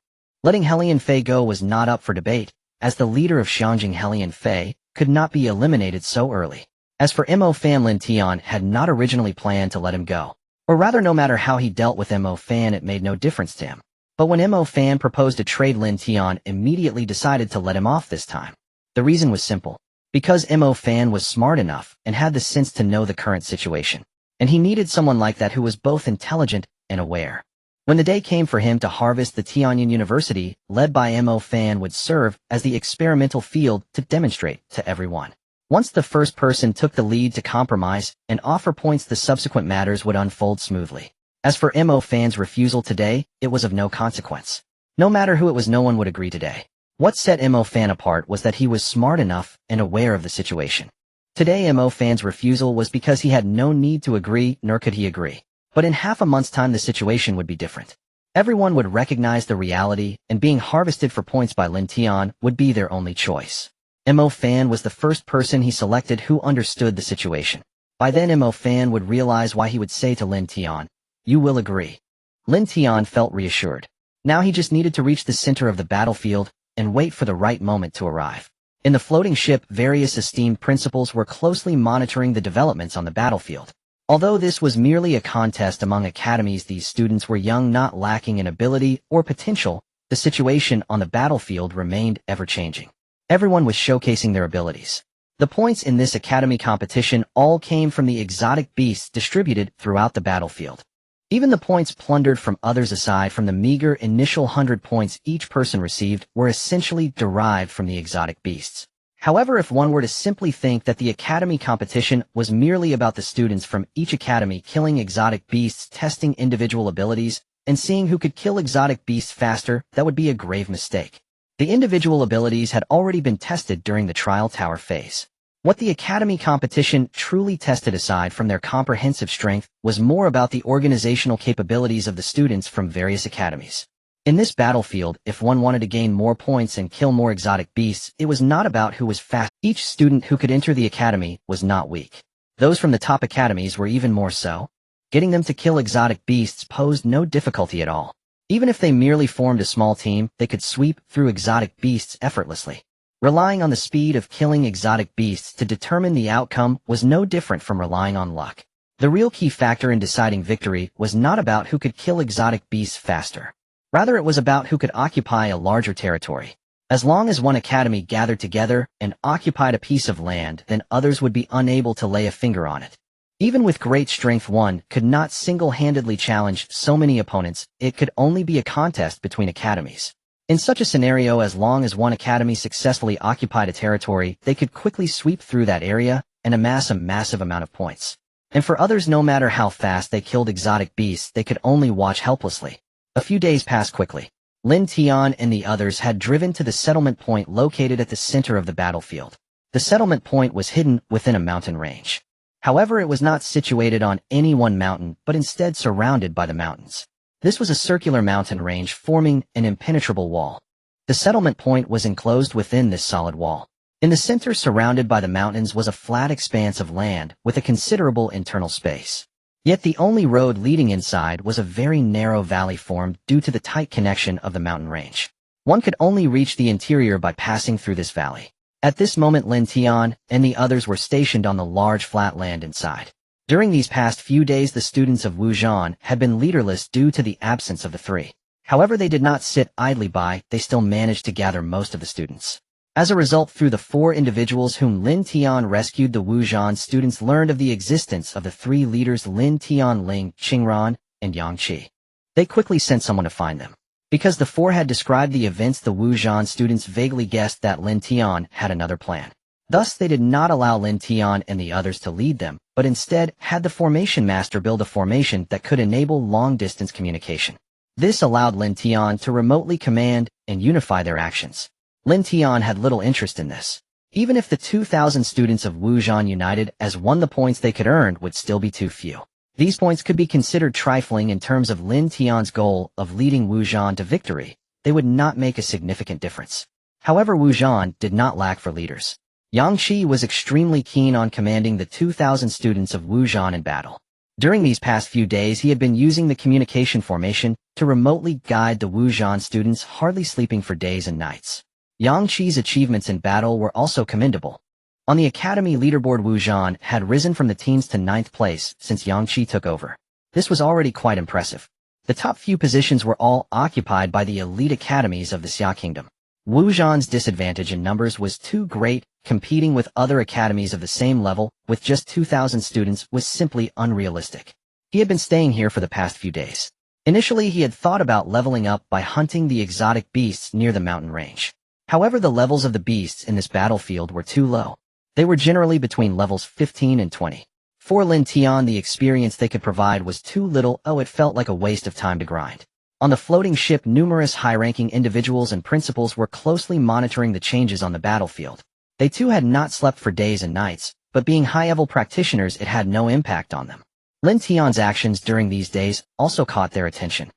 Letting Helian Fei go was not up for debate, as the leader of Xiangjing, Helian Fei, could not be eliminated so early. As for Mo Fan, Lin Tian had not originally planned to let him go. Or rather, no matter how he dealt with Mo Fan, it made no difference to him. But when Mo Fan proposed a trade, Lin Tian immediately decided to let him off this time. The reason was simple. Because Mo Fan was smart enough and had the sense to know the current situation. And he needed someone like that who was both intelligent and aware. When the day came for him to harvest, the Tianyan University, led by Mo Fan, would serve as the experimental field to demonstrate to everyone. Once the first person took the lead to compromise and offer points, the subsequent matters would unfold smoothly. As for Mo Fan's refusal today, it was of no consequence. No matter who it was, no one would agree today. What set Mo Fan apart was that he was smart enough and aware of the situation. Today Mo Fan's refusal was because he had no need to agree, nor could he agree. But in half a month's time the situation would be different. Everyone would recognize the reality, and being harvested for points by Lin Tian would be their only choice. Mo Fan was the first person he selected who understood the situation. By then Mo Fan would realize why he would say to Lin Tian, "You will agree." Lin Tian felt reassured. Now he just needed to reach the center of the battlefield and wait for the right moment to arrive. In the floating ship, various esteemed principals were closely monitoring the developments on the battlefield. Although this was merely a contest among academies, these students were young, not lacking in ability or potential. The situation on the battlefield remained ever-changing. Everyone was showcasing their abilities. The points in this academy competition all came from the exotic beasts distributed throughout the battlefield. Even the points plundered from others, aside from the meager initial 100 points each person received, were essentially derived from the exotic beasts. However, if one were to simply think that the academy competition was merely about the students from each academy killing exotic beasts, testing individual abilities, and seeing who could kill exotic beasts faster, that would be a grave mistake. The individual abilities had already been tested during the trial tower phase. What the academy competition truly tested, aside from their comprehensive strength, was more about the organizational capabilities of the students from various academies. In this battlefield, if one wanted to gain more points and kill more exotic beasts, it was not about who was fast. Each student who could enter the academy was not weak. Those from the top academies were even more so. Getting them to kill exotic beasts posed no difficulty at all. Even if they merely formed a small team, they could sweep through exotic beasts effortlessly. Relying on the speed of killing exotic beasts to determine the outcome was no different from relying on luck. The real key factor in deciding victory was not about who could kill exotic beasts faster. Rather, it was about who could occupy a larger territory. As long as one academy gathered together and occupied a piece of land, then others would be unable to lay a finger on it. Even with great strength, one could not single-handedly challenge so many opponents. It could only be a contest between academies. In such a scenario, as long as one academy successfully occupied a territory, they could quickly sweep through that area and amass a massive amount of points. And for others, no matter how fast they killed exotic beasts, they could only watch helplessly. A few days passed quickly. Lin Tian and the others had driven to the settlement point located at the center of the battlefield. The settlement point was hidden within a mountain range. However, it was not situated on any one mountain, but instead surrounded by the mountains. This was a circular mountain range forming an impenetrable wall. The settlement point was enclosed within this solid wall. In the center, surrounded by the mountains, was a flat expanse of land with a considerable internal space. Yet the only road leading inside was a very narrow valley formed due to the tight connection of the mountain range. One could only reach the interior by passing through this valley. At this moment, Lin Tian and the others were stationed on the large flat land inside. During these past few days, the students of Wujian had been leaderless due to the absence of the three. However, they did not sit idly by, they still managed to gather most of the students. As a result, through the 4 individuals whom Lin Tian rescued, the Wujian students learned of the existence of the 3 leaders Lin Tian, Ling, Qingran, and Yang Qi. They quickly sent someone to find them. Because the 4 had described the events, the Wujian students vaguely guessed that Lin Tian had another plan. Thus, they did not allow Lin Tian and the others to lead them, but instead had the formation master build a formation that could enable long-distance communication. This allowed Lin Tian to remotely command and unify their actions. Lin Tian had little interest in this. Even if the 2,000 students of Wujian united as one, the points they could earn would still be too few. These points could be considered trifling in terms of Lin Tian's goal of leading Wujian to victory. They would not make a significant difference. However, Wujian did not lack for leaders. Yang Qi was extremely keen on commanding the 2,000 students of Wujian in battle. During these past few days, he had been using the communication formation to remotely guide the Wujian students, hardly sleeping for days and nights. Yang Qi's achievements in battle were also commendable. On the academy leaderboard, Wujian had risen from the teens to 9th place since Yang Qi took over. This was already quite impressive. The top few positions were all occupied by the elite academies of the Xia Kingdom. Wujian's disadvantage in numbers was too great. Competing with other academies of the same level with just 2,000 students was simply unrealistic. He had been staying here for the past few days. Initially, he had thought about leveling up by hunting the exotic beasts near the mountain range. However, the levels of the beasts in this battlefield were too low. They were generally between levels 15 and 20. For Lin Tian, the experience they could provide was too little. It felt like a waste of time to grind. On the floating ship, numerous high-ranking individuals and principals were closely monitoring the changes on the battlefield. They too had not slept for days and nights, but being high-level practitioners, it had no impact on them. Lin Tian's actions during these days also caught their attention.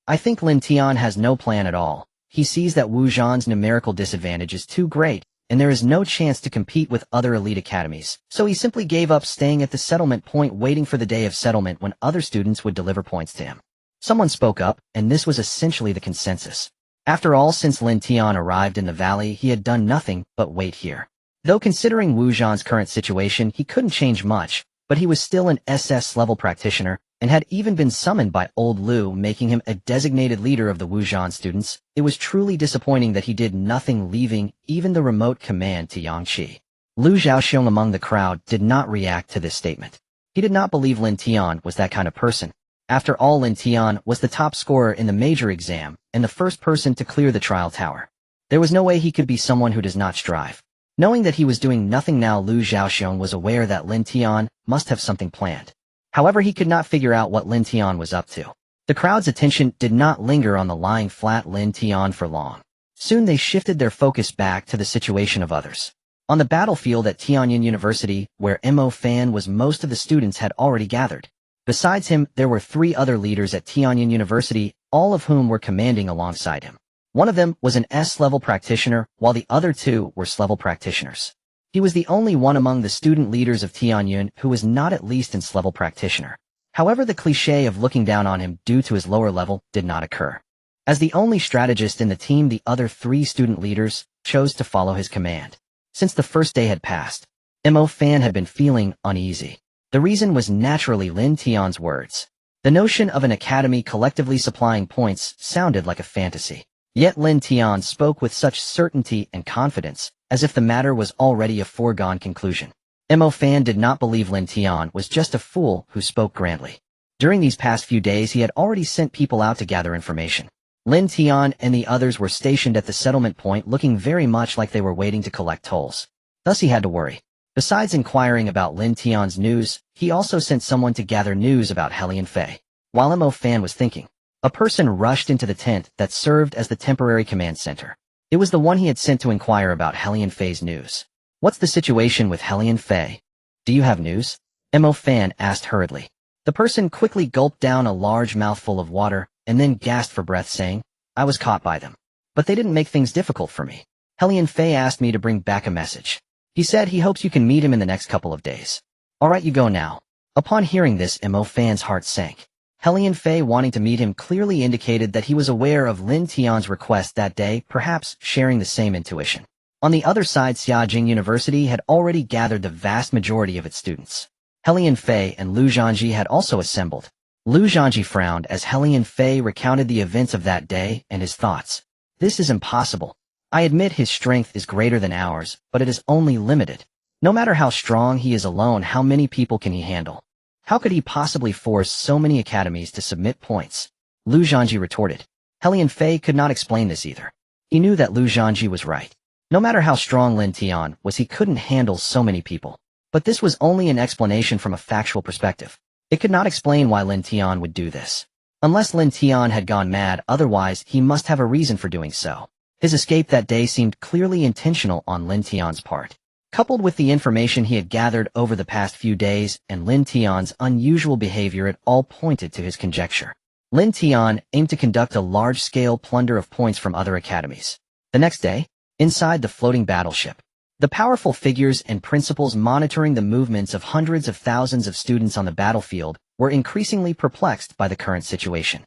I think Lin Tian has no plan at all. He sees that Wu Zhan's numerical disadvantage is too great, and there is no chance to compete with other elite academies, so he simply gave up staying at the settlement point waiting for the day of settlement when other students would deliver points to him. Someone spoke up, and this was essentially the consensus. After all, since Lin Tian arrived in the valley, he had done nothing but wait here. Though considering Wu Zhan's current situation, he couldn't change much, but he was still an SS-level practitioner, and had even been summoned by old Lu, making him a designated leader of the Wu Zhan students. It was truly disappointing that he did nothing, leaving even the remote command to Yangqi. Lu Zhaoxiong among the crowd did not react to this statement. He did not believe Lin Tian was that kind of person. After all, Lin Tian was the top scorer in the major exam, and the first person to clear the trial tower. There was no way he could be someone who does not strive. Knowing that he was doing nothing now, Lu Zhaoxiong was aware that Lin Tian must have something planned. However, he could not figure out what Lin Tian was up to. The crowd's attention did not linger on the lying flat Lin Tian for long. Soon they shifted their focus back to the situation of others. On the battlefield at Tianyin University, where Mo Fan was, most of the students had already gathered. Besides him, there were 3 other leaders at Tianyin University, all of whom were commanding alongside him. One of them was an S-level practitioner, while the other 2 were S-level practitioners. He was the only one among the student leaders of Tianyin who was not at least an S-level practitioner. However, the cliché of looking down on him due to his lower level did not occur. As the only strategist in the team, the other 3 student leaders chose to follow his command. Since the first day had passed, Mo Fan had been feeling uneasy. The reason was naturally Lin Tian's words. The notion of an academy collectively supplying points sounded like a fantasy. Yet Lin Tian spoke with such certainty and confidence, as if the matter was already a foregone conclusion. Mo Fan did not believe Lin Tian was just a fool who spoke grandly. During these past few days, he had already sent people out to gather information. Lin Tian and the others were stationed at the settlement point, looking very much like they were waiting to collect tolls. Thus he had to worry. Besides inquiring about Lin Tian's news, he also sent someone to gather news about Helian Fei. While Mo Fan was thinking, a person rushed into the tent that served as the temporary command center. It was the one he had sent to inquire about Helian Fei's news. What's the situation with Helian Fei? Do you have news? Mo Fan asked hurriedly. The person quickly gulped down a large mouthful of water, and then gasped for breath, saying, I was caught by them. But they didn't make things difficult for me. Helian Fei asked me to bring back a message. He said he hopes you can meet him in the next couple of days. Alright, you go now. Upon hearing this, Mo Fan's heart sank. Helian Fei wanting to meet him clearly indicated that he was aware of Lin Tian's request that day, perhaps sharing the same intuition. On the other side, Xiajing University had already gathered the vast majority of its students. Helian Fei and Lu Zhanji had also assembled. Lu Zhanji frowned as Helian Fei recounted the events of that day and his thoughts. This is impossible. I admit his strength is greater than ours, but it is only limited. No matter how strong he is alone, how many people can he handle? How could he possibly force so many academies to submit points? Lu Zhanji retorted. Helian Fei could not explain this either. He knew that Lu Zhanji was right. No matter how strong Lin Tian was, he couldn't handle so many people. But this was only an explanation from a factual perspective. It could not explain why Lin Tian would do this. Unless Lin Tian had gone mad, otherwise he must have a reason for doing so. His escape that day seemed clearly intentional on Lin Tian's part. Coupled with the information he had gathered over the past few days and Lin Tian's unusual behavior, it all pointed to his conjecture. Lin Tian aimed to conduct a large-scale plunder of points from other academies. The next day, inside the floating battleship, the powerful figures and principals monitoring the movements of hundreds of thousands of students on the battlefield were increasingly perplexed by the current situation.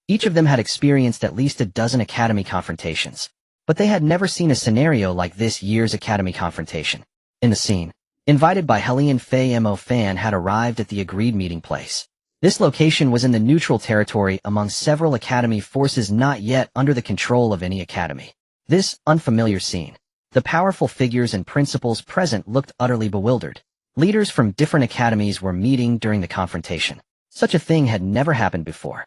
Each of them had experienced at least a dozen academy confrontations, but they had never seen a scenario like this year's academy confrontation. In the scene, invited by Helian Fei, Mo Fan had arrived at the agreed meeting place. This location was in the neutral territory among several academy forces not yet under the control of any academy. This unfamiliar scene. The powerful figures and principals present looked utterly bewildered. Leaders from different academies were meeting during the confrontation. Such a thing had never happened before.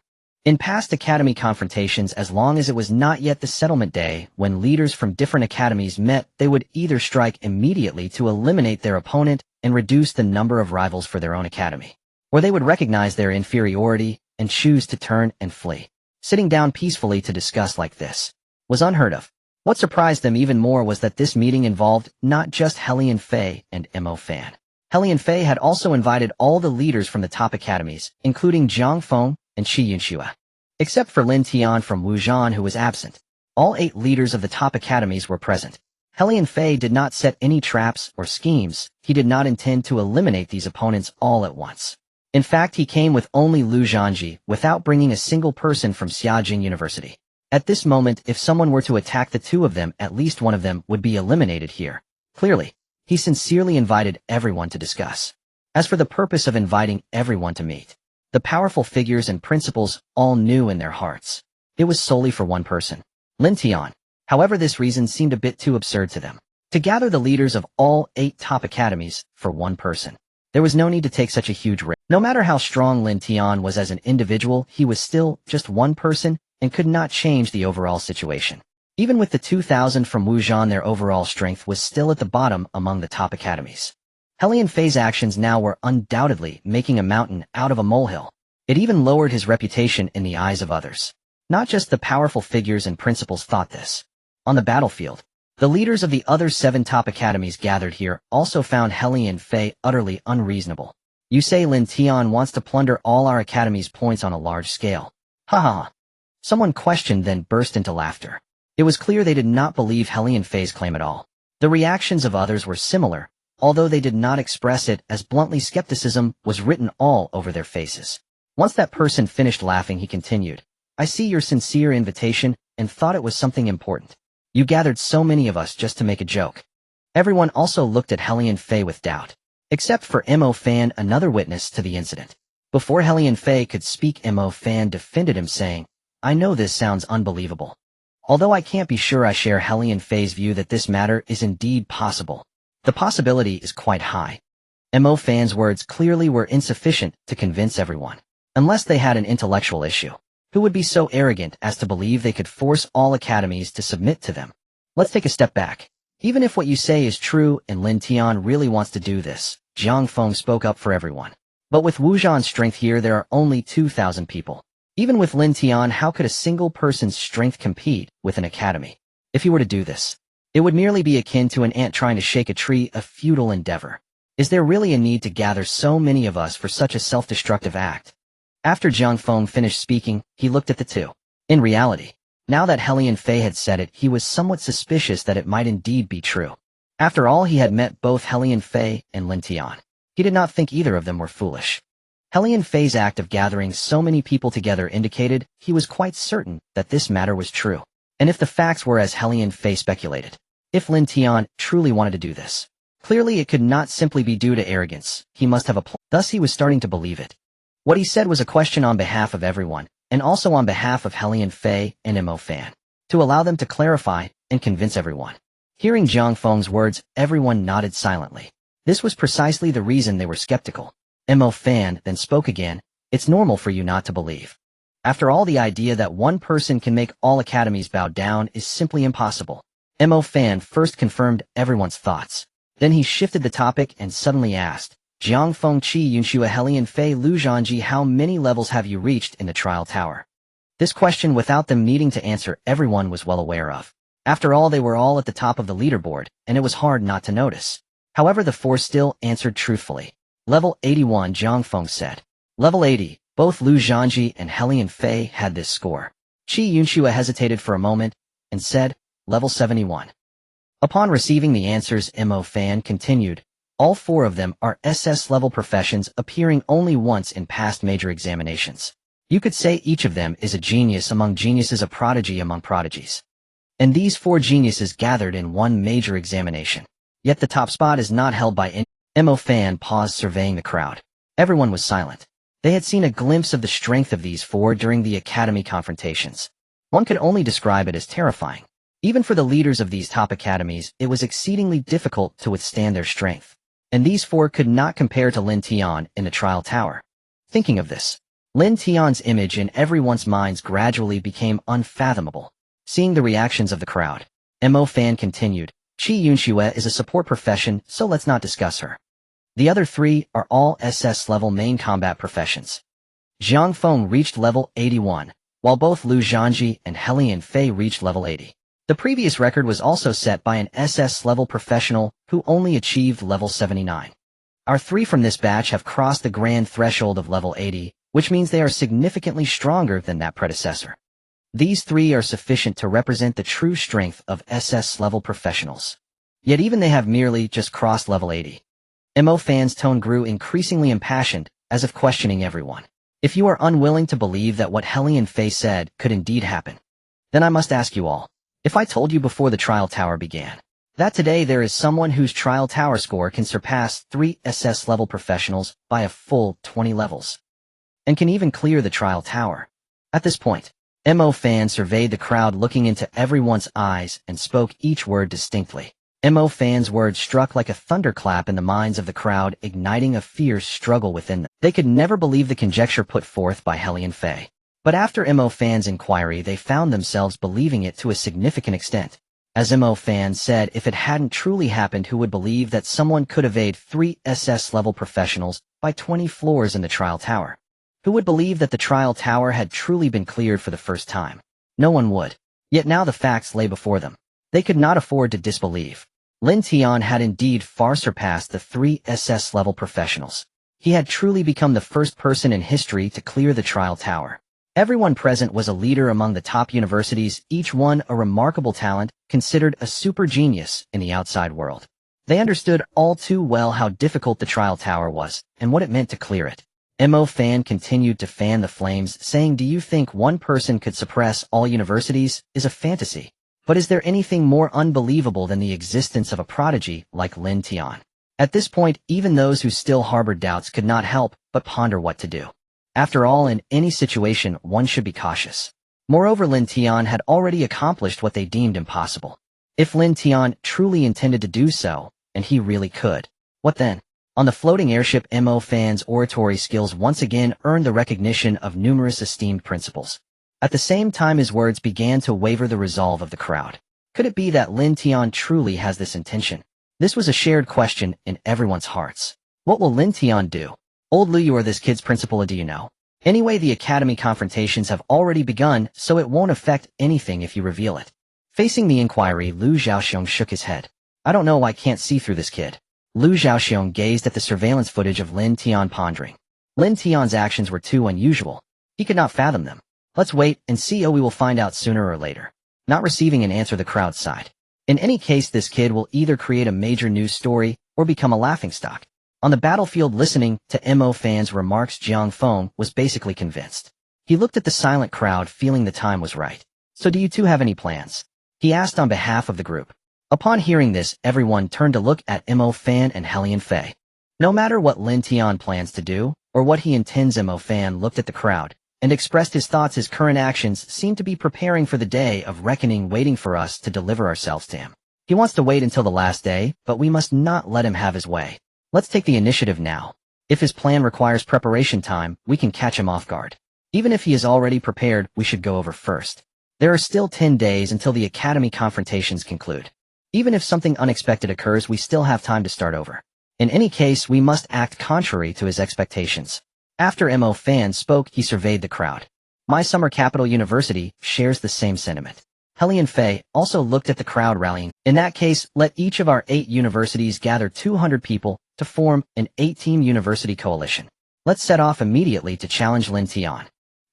In past academy confrontations, as long as it was not yet the settlement day, when leaders from different academies met, they would either strike immediately to eliminate their opponent and reduce the number of rivals for their own academy, or they would recognize their inferiority and choose to turn and flee. Sitting down peacefully to discuss like this was unheard of. What surprised them even more was that this meeting involved not just Hellion Fei and Mo Fan. Hellion Fei had also invited all the leaders from the top academies, including Jiang Feng and Qi Yunxue. Except for Lin Tian from Wuzhan, who was absent. All 8 leaders of the top academies were present. Hellion Fei did not set any traps or schemes. He did not intend to eliminate these opponents all at once. In fact, he came with only Lu Zhanji, without bringing a single person from Xiajing University. At this moment, if someone were to attack the 2 of them, at least one of them would be eliminated here. Clearly, he sincerely invited everyone to discuss. As for the purpose of inviting everyone to meet, the powerful figures and principals all knew in their hearts. It was solely for one person, Lin Tian. However, this reason seemed a bit too absurd to them. To gather the leaders of all 8 top academies for one person. There was no need to take such a huge risk. No matter how strong Lin Tian was as an individual, he was still just one person and could not change the overall situation. Even with the 2,000 from Wuzhan, their overall strength was still at the bottom among the top academies. Hellion Fei's actions now were undoubtedly making a mountain out of a molehill. It even lowered his reputation in the eyes of others. Not just the powerful figures and principals thought this. On the battlefield, the leaders of the other 7 top academies gathered here also found Hellion Fei utterly unreasonable. You say Lin Tian wants to plunder all our academy's points on a large scale. Ha ha ha. Someone questioned, then burst into laughter. It was clear they did not believe Hellion Fei's claim at all. The reactions of others were similar, although they did not express it as bluntly. Skepticism was written all over their faces. Once that person finished laughing, he continued, I see your sincere invitation and thought it was something important. You gathered so many of us just to make a joke. Everyone also looked at Hellion Fei with doubt, except for Mo Fan, another witness to the incident. Before Hellion Fei could speak, Mo Fan defended him, saying, I know this sounds unbelievable. Although I can't be sure I share Hellion Fei's view that this matter is indeed possible. The possibility is quite high. Mo Fan's words clearly were insufficient to convince everyone. Unless they had an intellectual issue. Who would be so arrogant as to believe they could force all academies to submit to them? Let's take a step back. Even if what you say is true and Lin Tian really wants to do this, Jiang Feng spoke up for everyone. But with Wuzhan's strength here, there are only 2,000 people. Even with Lin Tian, how could a single person's strength compete with an academy? If he were to do this, it would merely be akin to an ant trying to shake a tree, a futile endeavor. Is there really a need to gather so many of us for such a self-destructive act? After Jiang Feng finished speaking, he looked at the 2. In reality, now that Hellion Fei had said it, he was somewhat suspicious that it might indeed be true. After all, he had met both Hellion Fei and Lin Tian. He did not think either of them were foolish. Hellion Fei's act of gathering so many people together indicated he was quite certain that this matter was true. And if the facts were as Hellion Fei speculated, if Lin Tian truly wanted to do this, clearly it could not simply be due to arrogance. He must have a plan. Thus he was starting to believe it. What he said was a question on behalf of everyone, and also on behalf of Hellion Fei and Mo Fan, to allow them to clarify and convince everyone. Hearing Jiang Feng's words, everyone nodded silently. This was precisely the reason they were skeptical. Mo Fan then spoke again, it's normal for you not to believe. After all, the idea that one person can make all academies bow down is simply impossible. Mo Fan first confirmed everyone's thoughts. Then he shifted the topic and suddenly asked, Jiang Feng, Qi Yunxue, Hellion Fei, Lu Zhanji, how many levels have you reached in the trial tower? This question, without them needing to answer, everyone was well aware of. After all, they were all at the top of the leaderboard, and it was hard not to notice. However, the 4 still answered truthfully. Level 81, Jiang Feng said. Level 80, both Lu Zhanji and Hellion Fei had this score. Qi Yunxue hesitated for a moment, and said, Level 71. Upon receiving the answers, Mo Fan continued, all 4 of them are SS-level professions appearing only once in past major examinations. You could say each of them is a genius among geniuses, a prodigy among prodigies. And these 4 geniuses gathered in one major examination. Yet the top spot is not held by any. Mo Fan paused, surveying the crowd. Everyone was silent. They had seen a glimpse of the strength of these 4 during the academy confrontations. One could only describe it as terrifying. Even for the leaders of these top academies, it was exceedingly difficult to withstand their strength. And these 4 could not compare to Lin Tian in the trial tower. Thinking of this, Lin Tian's image in everyone's minds gradually became unfathomable. Seeing the reactions of the crowd, Mo Fan continued, Qi Yunxue is a support profession, so let's not discuss her. The other three are all SS-level main combat professions. Jiang Feng reached level 81, while both Lu Zhanji and Helian Fei reached level 80. The previous record was also set by an SS-level professional who only achieved level 79. Our three from this batch have crossed the grand threshold of level 80, which means they are significantly stronger than that predecessor. These three are sufficient to represent the true strength of SS-level professionals. Yet even they have merely just crossed level 80. Mo Fan's tone grew increasingly impassioned, as if questioning everyone. If you are unwilling to believe that what Helian Fei said could indeed happen, then I must ask you all. If I told you before the trial tower began that today there is someone whose trial tower score can surpass 3 SS-level professionals by a full 20 levels, and can even clear the trial tower. At this point, Mo Fan surveyed the crowd looking into everyone's eyes and spoke each word distinctly. Mo Fan's words struck like a thunderclap in the minds of the crowd, igniting a fierce struggle within them. They could never believe the conjecture put forth by Helian Fei. But after Mo Fan's inquiry, they found themselves believing it to a significant extent. As Mo Fan said, if it hadn't truly happened, who would believe that someone could evade 3 SS-level professionals by 20 floors in the trial tower? Who would believe that the trial tower had truly been cleared for the first time? No one would. Yet now the facts lay before them. They could not afford to disbelieve. Lin Tian had indeed far surpassed the 3 SS-level professionals. He had truly become the first person in history to clear the trial tower. Everyone present was a leader among the top universities, each one a remarkable talent, considered a super genius in the outside world. They understood all too well how difficult the trial tower was, and what it meant to clear it. Mo Fan continued to fan the flames, saying, do you think one person could suppress all universities? Is a fantasy. But is there anything more unbelievable than the existence of a prodigy like Lin Tian? At this point, even those who still harbored doubts could not help but ponder what to do. After all, in any situation, one should be cautious. Moreover, Lin Tian had already accomplished what they deemed impossible. If Lin Tian truly intended to do so, and he really could, what then? On the floating airship, Mo Fan's oratory skills once again earned the recognition of numerous esteemed principals. At the same time, his words began to waver the resolve of the crowd. Could it be that Lin Tian truly has this intention? This was a shared question in everyone's hearts. What will Lin Tian do? Old Lu, you are this kid's principal, do you know? Anyway, the academy confrontations have already begun, so it won't affect anything if you reveal it. Facing the inquiry, Lu Zhaoxiong shook his head. I don't know, I can't see through this kid. Lu Zhaoxiong gazed at the surveillance footage of Lin Tian, pondering. Lin Tian's actions were too unusual. He could not fathom them. Let's wait and see. We will find out sooner or later. Not receiving an answer, the crowd sighed. In any case, this kid will either create a major news story or become a laughingstock. On the battlefield, listening to Mo Fan's remarks, Jiang Feng was basically convinced. He looked at the silent crowd, feeling the time was right. So do you two have any plans? He asked on behalf of the group. Upon hearing this, everyone turned to look at Mo Fan and Helian Fei. No matter what Lin Tian plans to do, or what he intends, Mo Fan looked at the crowd and expressed his thoughts. His current actions seem to be preparing for the day of reckoning, waiting for us to deliver ourselves to him. He wants to wait until the last day, but we must not let him have his way. Let's take the initiative now. If his plan requires preparation time, we can catch him off guard. Even if he is already prepared, we should go over first. There are still 10 days until the academy confrontations conclude. Even if something unexpected occurs, we still have time to start over. In any case, we must act contrary to his expectations. After Mo Fan spoke, he surveyed the crowd. My summer capital university shares the same sentiment. Helian Fei also looked at the crowd, rallying. In that case, let each of our 8 universities gather 200 people to form an 8-team university coalition. Let's set off immediately to challenge Lin Tian.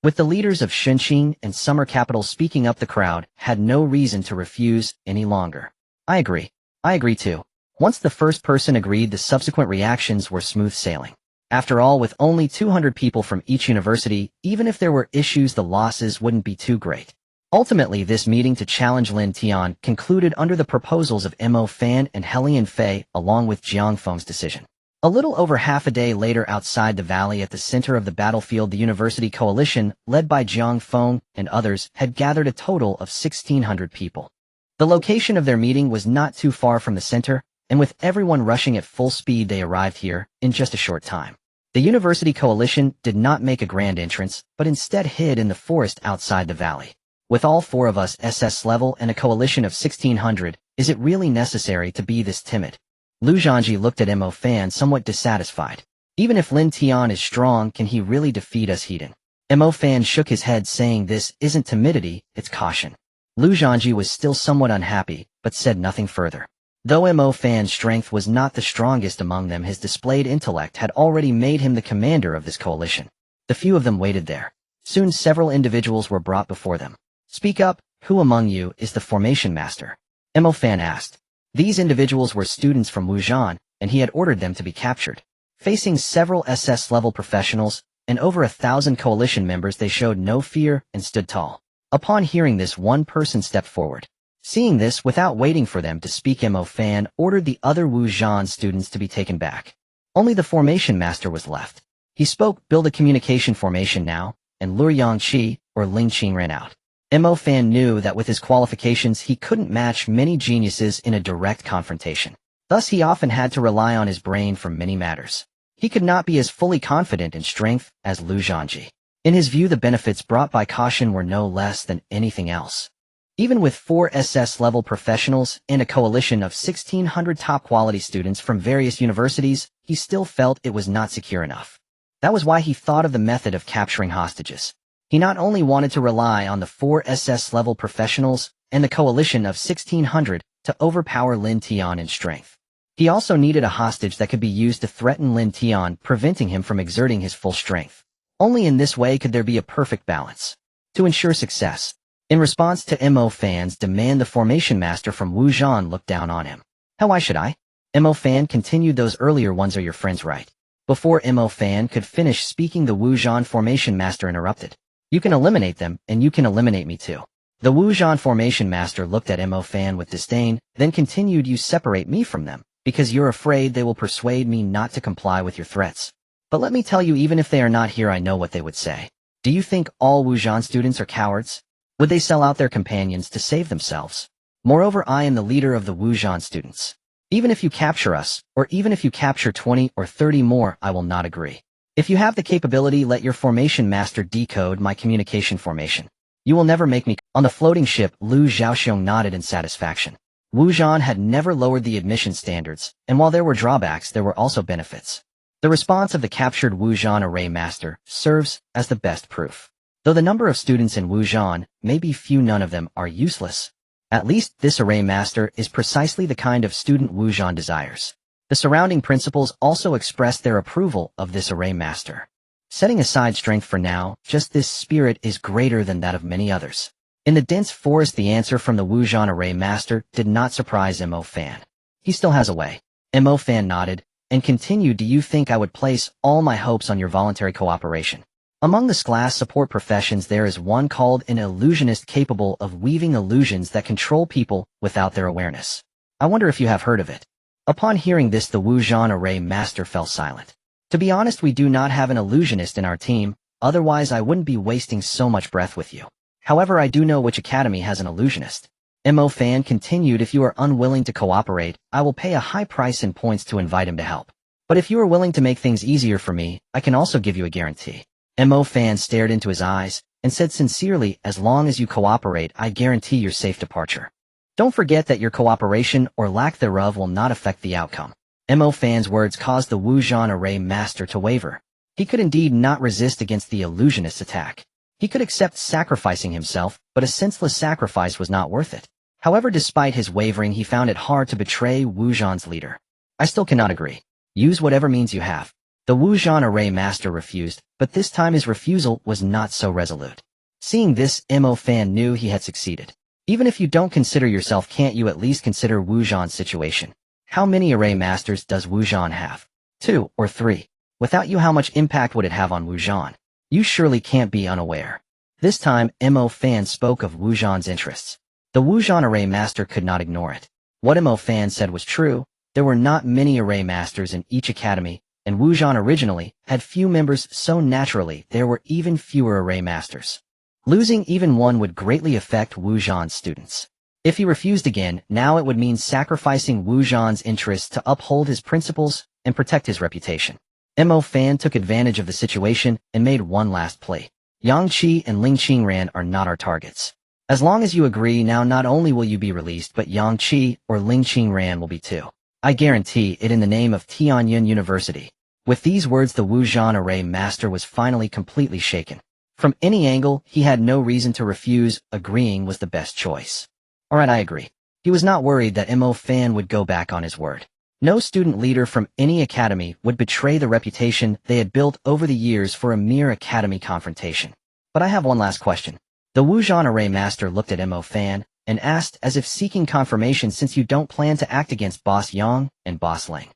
With the leaders of Shunqing and Summer Capital speaking up, the crowd had no reason to refuse any longer. I agree. I agree too. Once the first person agreed, the subsequent reactions were smooth sailing. After all, with only 200 people from each university, even if there were issues, the losses wouldn't be too great. Ultimately, this meeting to challenge Lin Tian concluded under the proposals of Mo Fan and Helian Fei, along with Jiang Feng's decision. A little over half a day later, outside the valley at the center of the battlefield, the university coalition, led by Jiang Feng and others, had gathered a total of 1,600 people. The location of their meeting was not too far from the center, and with everyone rushing at full speed, they arrived here in just a short time. The University Coalition did not make a grand entrance, but instead hid in the forest outside the valley. With all four of us SS level and a coalition of 1600, is it really necessary to be this timid? Lu Zhanji looked at Mo Fan somewhat dissatisfied. Even if Lin Tian is strong, can he really defeat us Heaton? Mo Fan shook his head saying this isn't timidity, it's caution. Lu Zhanji was still somewhat unhappy, but said nothing further. Though Mo Fan's strength was not the strongest among them, his displayed intellect had already made him the commander of this coalition. The few of them waited there. Soon several individuals were brought before them. Speak up, who among you is the formation master? Mo Fan asked. These individuals were students from Wuzhan, and he had ordered them to be captured. Facing several SS-level professionals, and over 1,000 coalition members, they showed no fear and stood tall. Upon hearing this, one person stepped forward. Seeing this, without waiting for them to speak, Mo Fan ordered the other Wuzhan students to be taken back. Only the formation master was left. He spoke, build a communication formation now, and Lure Yangqi or Ling Qing ran out. Mo Fan knew that with his qualifications he couldn't match many geniuses in a direct confrontation. Thus he often had to rely on his brain for many matters. He could not be as fully confident in strength as Lu Zhanji. In his view, the benefits brought by caution were no less than anything else. Even with 4 SS-level professionals and a coalition of 1,600 top-quality students from various universities, he still felt it was not secure enough. That was why he thought of the method of capturing hostages. He not only wanted to rely on the 4 SS-level professionals and the coalition of 1,600 to overpower Lin Tian in strength. He also needed a hostage that could be used to threaten Lin Tian, preventing him from exerting his full strength. Only in this way could there be a perfect balance. To ensure success, in response to Mo Fan's demand, the formation master from Wuzhan looked down on him. Why should I? Mo Fan continued, those earlier ones are your friends, right? Before Mo Fan could finish speaking, the Wuzhan formation master interrupted. You can eliminate them, and you can eliminate me too. The Wuzhan formation master looked at Mo Fan with disdain, then continued, you separate me from them, because you're afraid they will persuade me not to comply with your threats. But let me tell you, even if they are not here, I know what they would say. Do you think all Wuzhan students are cowards? Would they sell out their companions to save themselves? Moreover, I am the leader of the Wuzhan students. Even if you capture us, or even if you capture 20 or 30 more, I will not agree. If you have the capability, let your formation master decode my communication formation. You will never make me. On the floating ship, Lu Zhaoxiong nodded in satisfaction. Wuzhan had never lowered the admission standards, and while there were drawbacks, there were also benefits. The response of the captured Wuzhan array master serves as the best proof. Though the number of students in Wuzhan may be few, none of them are useless. At least this array master is precisely the kind of student Wuzhan desires. The surrounding principals also expressed their approval of this array master. Setting aside strength for now, just this spirit is greater than that of many others. In the dense forest, the answer from the Wuzhan array master did not surprise Mo Fan. He still has a way. Mo Fan nodded and continued, do you think I would place all my hopes on your voluntary cooperation? Among the class support professions, there is one called an illusionist, capable of weaving illusions that control people without their awareness. I wonder if you have heard of it. Upon hearing this, the Wuzhan array master fell silent. To be honest, we do not have an illusionist in our team, otherwise I wouldn't be wasting so much breath with you. However, I do know which academy has an illusionist. Mo Fan continued, if you are unwilling to cooperate, I will pay a high price in points to invite him to help. But if you are willing to make things easier for me, I can also give you a guarantee. Mo Fan stared into his eyes and said sincerely, as long as you cooperate, I guarantee your safe departure. Don't forget that your cooperation or lack thereof will not affect the outcome. Mo Fan's words caused the Wuzhan array master to waver. He could indeed not resist against the illusionist's attack. He could accept sacrificing himself, but a senseless sacrifice was not worth it. However, despite his wavering, he found it hard to betray Wuzhan's leader. I still cannot agree. Use whatever means you have. The Wuzhan array master refused, but this time his refusal was not so resolute. Seeing this, Mo Fan knew he had succeeded. Even if you don't consider yourself, can't you at least consider Wuzhan's situation? How many array masters does Wuzhan have? 2 or 3. Without you, how much impact would it have on Wuzhan? You surely can't be unaware. This time, Mo Fan spoke of Wuzhan's interests. The Wuzhan array master could not ignore it. What Mo Fan said was true. There were not many array masters in each academy, and Wuzhan originally had few members, so naturally there were even fewer array masters. Losing even one would greatly affect Wuzhan's students. If he refused again, now it would mean sacrificing Wuzhan's interests to uphold his principles and protect his reputation. Mo Fan took advantage of the situation and made one last plea. Yang Qi and Ling Qingran are not our targets. As long as you agree now, not only will you be released, but Yang Qi or Ling Qingran will be too. I guarantee it in the name of Tianyun University. With these words, the Wuzhan Array Master was finally completely shaken. From any angle, he had no reason to refuse. Agreeing was the best choice. Alright, I agree. He was not worried that Mo Fan would go back on his word. No student leader from any academy would betray the reputation they had built over the years for a mere academy confrontation. But I have one last question. The Wuzhan Array Master looked at Mo Fan and asked, as if seeking confirmation, since you don't plan to act against Boss Yang and Boss Ling.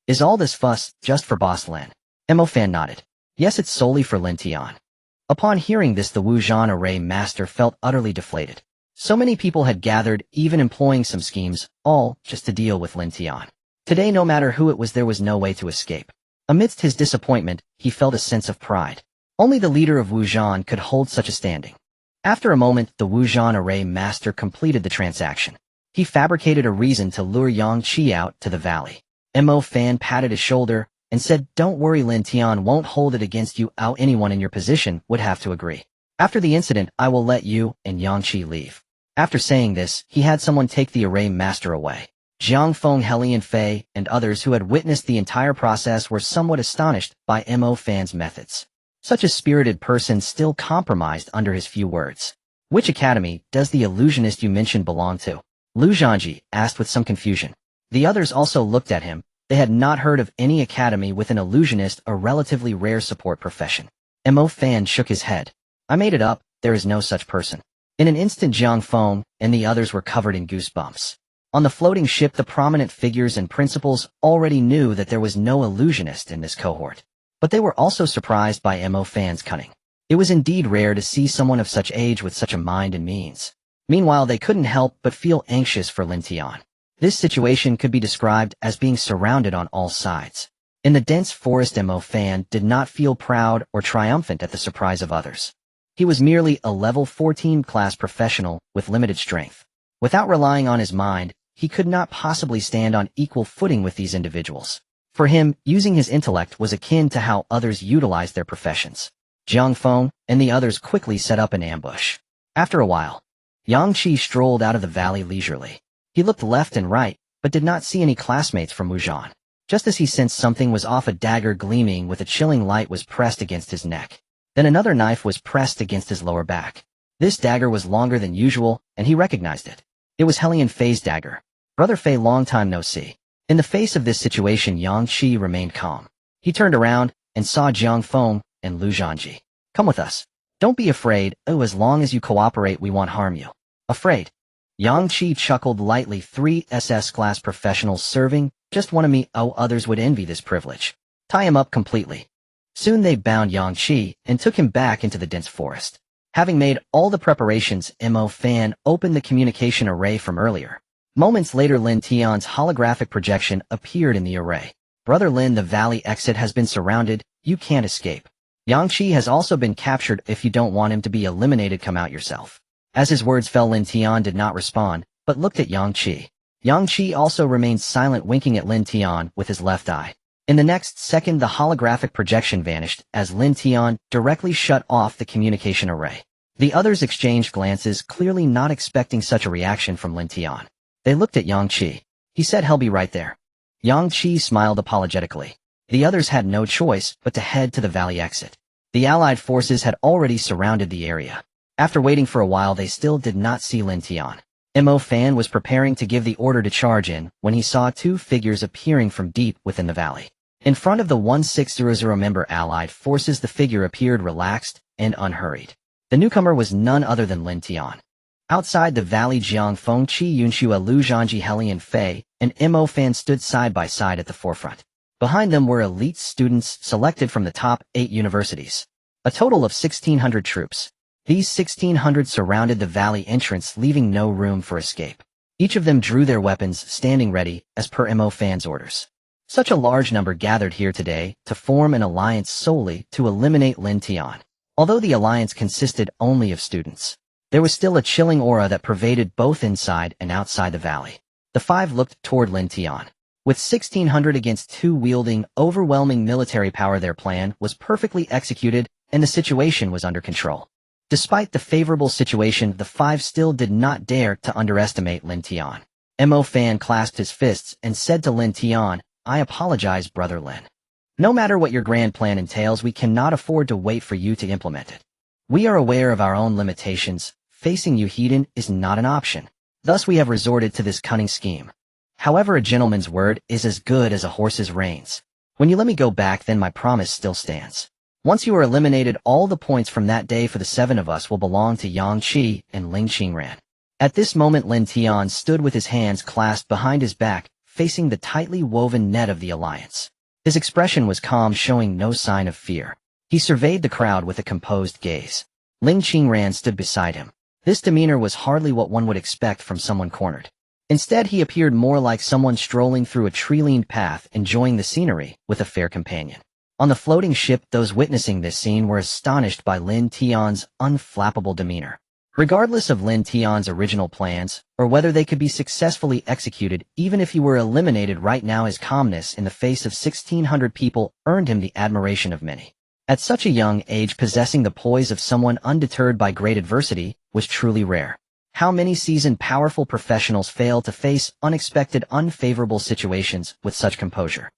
Is all this fuss just for Boss Lin? Mo Fan nodded. Yes, it's solely for Lin Tian. Upon hearing this, the Wuzhan Array Master felt utterly deflated. So many people had gathered, even employing some schemes, all just to deal with Lin Tian. Today, no matter who it was, there was no way to escape. Amidst his disappointment, he felt a sense of pride. Only the leader of Wuzhan could hold such a standing. After a moment, the Wuzhan Array Master completed the transaction. He fabricated a reason to lure Yang Qi out to the valley. Mo Fan patted his shoulder and said, "Don't worry, Lin Tian won't hold it against you. Anyone in your position would have to agree. After the incident, I will let you and Yang Qi leave." After saying this, he had someone take the Array Master away. Jiang Feng, Helian Fei, and others who had witnessed the entire process were somewhat astonished by Mo Fan's methods. Such a spirited person still compromised under his few words. Which academy does the illusionist you mentioned belong to? Lu Zhanji asked with some confusion. The others also looked at him. They had not heard of any academy with an illusionist, a relatively rare support profession. Mo Fan shook his head. I made it up, there is no such person. In an instant, Jiang Feng and the others were covered in goosebumps. On the floating ship, the prominent figures and principals already knew that there was no illusionist in this cohort. But they were also surprised by Mo Fan's cunning. It was indeed rare to see someone of such age with such a mind and means. Meanwhile, they couldn't help but feel anxious for Lin Tian. This situation could be described as being surrounded on all sides. In the dense forest, Mo Fan did not feel proud or triumphant at the surprise of others. He was merely a level 14 class professional with limited strength. Without relying on his mind, he could not possibly stand on equal footing with these individuals. For him, using his intellect was akin to how others utilized their professions. Jiang Feng and the others quickly set up an ambush. After a while, Yang Qi strolled out of the valley leisurely. He looked left and right, but did not see any classmates from Wuzhan. Just as he sensed something was off, a dagger gleaming with a chilling light was pressed against his neck. Then another knife was pressed against his lower back. This dagger was longer than usual, and he recognized it. It was Helian Fei's dagger. Brother Fei, long time no see. In the face of this situation, Yang Qi remained calm. He turned around and saw Jiang Feng and Lu Zhanji. Come with us. Don't be afraid. Oh, as long as you cooperate, we won't harm you. Afraid? Yang Qi chuckled lightly. 3 SS class professionals serving, just one of me. Oh, others would envy this privilege. Tie him up completely. Soon they bound Yang Qi and took him back into the dense forest. Having made all the preparations, Mo Fan opened the communication array from earlier. Moments later, Lin Tian's holographic projection appeared in the array. Brother Lin, the valley exit has been surrounded. You can't escape. Yang Qi has also been captured. If you don't want him to be eliminated, come out yourself. As his words fell, Lin Tian did not respond, but looked at Yang Qi. Yang Qi also remained silent, winking at Lin Tian with his left eye. In the next second, the holographic projection vanished as Lin Tian directly shut off the communication array. The others exchanged glances, clearly not expecting such a reaction from Lin Tian. They looked at Yang Qi. He said he'll be right there. Yang Qi smiled apologetically. The others had no choice but to head to the valley exit. The allied forces had already surrounded the area. After waiting for a while, they still did not see Lin Tian. Mo Fan was preparing to give the order to charge in when he saw 2 figures appearing from deep within the valley. In front of the 1600 member allied forces, the figure appeared relaxed and unhurried. The newcomer was none other than Lin Tian. Outside the valley, Jiang Feng, Qi Yunxua, Lu Zhanji, Helian Fei, and Mo Fan stood side by side at the forefront. Behind them were elite students selected from the top 8 universities. A total of 1,600 troops. These 1,600 surrounded the valley entrance, leaving no room for escape. Each of them drew their weapons, standing ready as per Mo Fan's orders. Such a large number gathered here today to form an alliance solely to eliminate Lin Tian. Although the alliance consisted only of students, there was still a chilling aura that pervaded both inside and outside the valley. The 5 looked toward Lin Tian. With 1,600 against 2 wielding overwhelming military power, their plan was perfectly executed and the situation was under control. Despite the favorable situation, the 5 still did not dare to underestimate Lin Tian. Mo Fan clasped his fists and said to Lin Tian, "I apologize, Brother Lin. No matter what your grand plan entails, we cannot afford to wait for you to implement it. We are aware of our own limitations. Facing you heathen is not an option. Thus we have resorted to this cunning scheme. However, a gentleman's word is as good as a horse's reins. When you let me go back, then my promise still stands. Once you are eliminated, all the points from that day for the 7 of us will belong to Yang Qi and Ling Qingran." At this moment, Lin Tian stood with his hands clasped behind his back, facing the tightly woven net of the alliance. His expression was calm, showing no sign of fear. He surveyed the crowd with a composed gaze. Ling Qingran stood beside him. This demeanor was hardly what one would expect from someone cornered. Instead, he appeared more like someone strolling through a tree-lined path, enjoying the scenery with a fair companion. On the floating ship, those witnessing this scene were astonished by Lin Tian's unflappable demeanor. Regardless of Lin Tian's original plans, or whether they could be successfully executed, even if he were eliminated right now, his calmness in the face of 1,600 people earned him the admiration of many. At such a young age, possessing the poise of someone undeterred by great adversity was truly rare. How many seasoned, powerful professionals fail to face unexpected, unfavorable situations with such composure?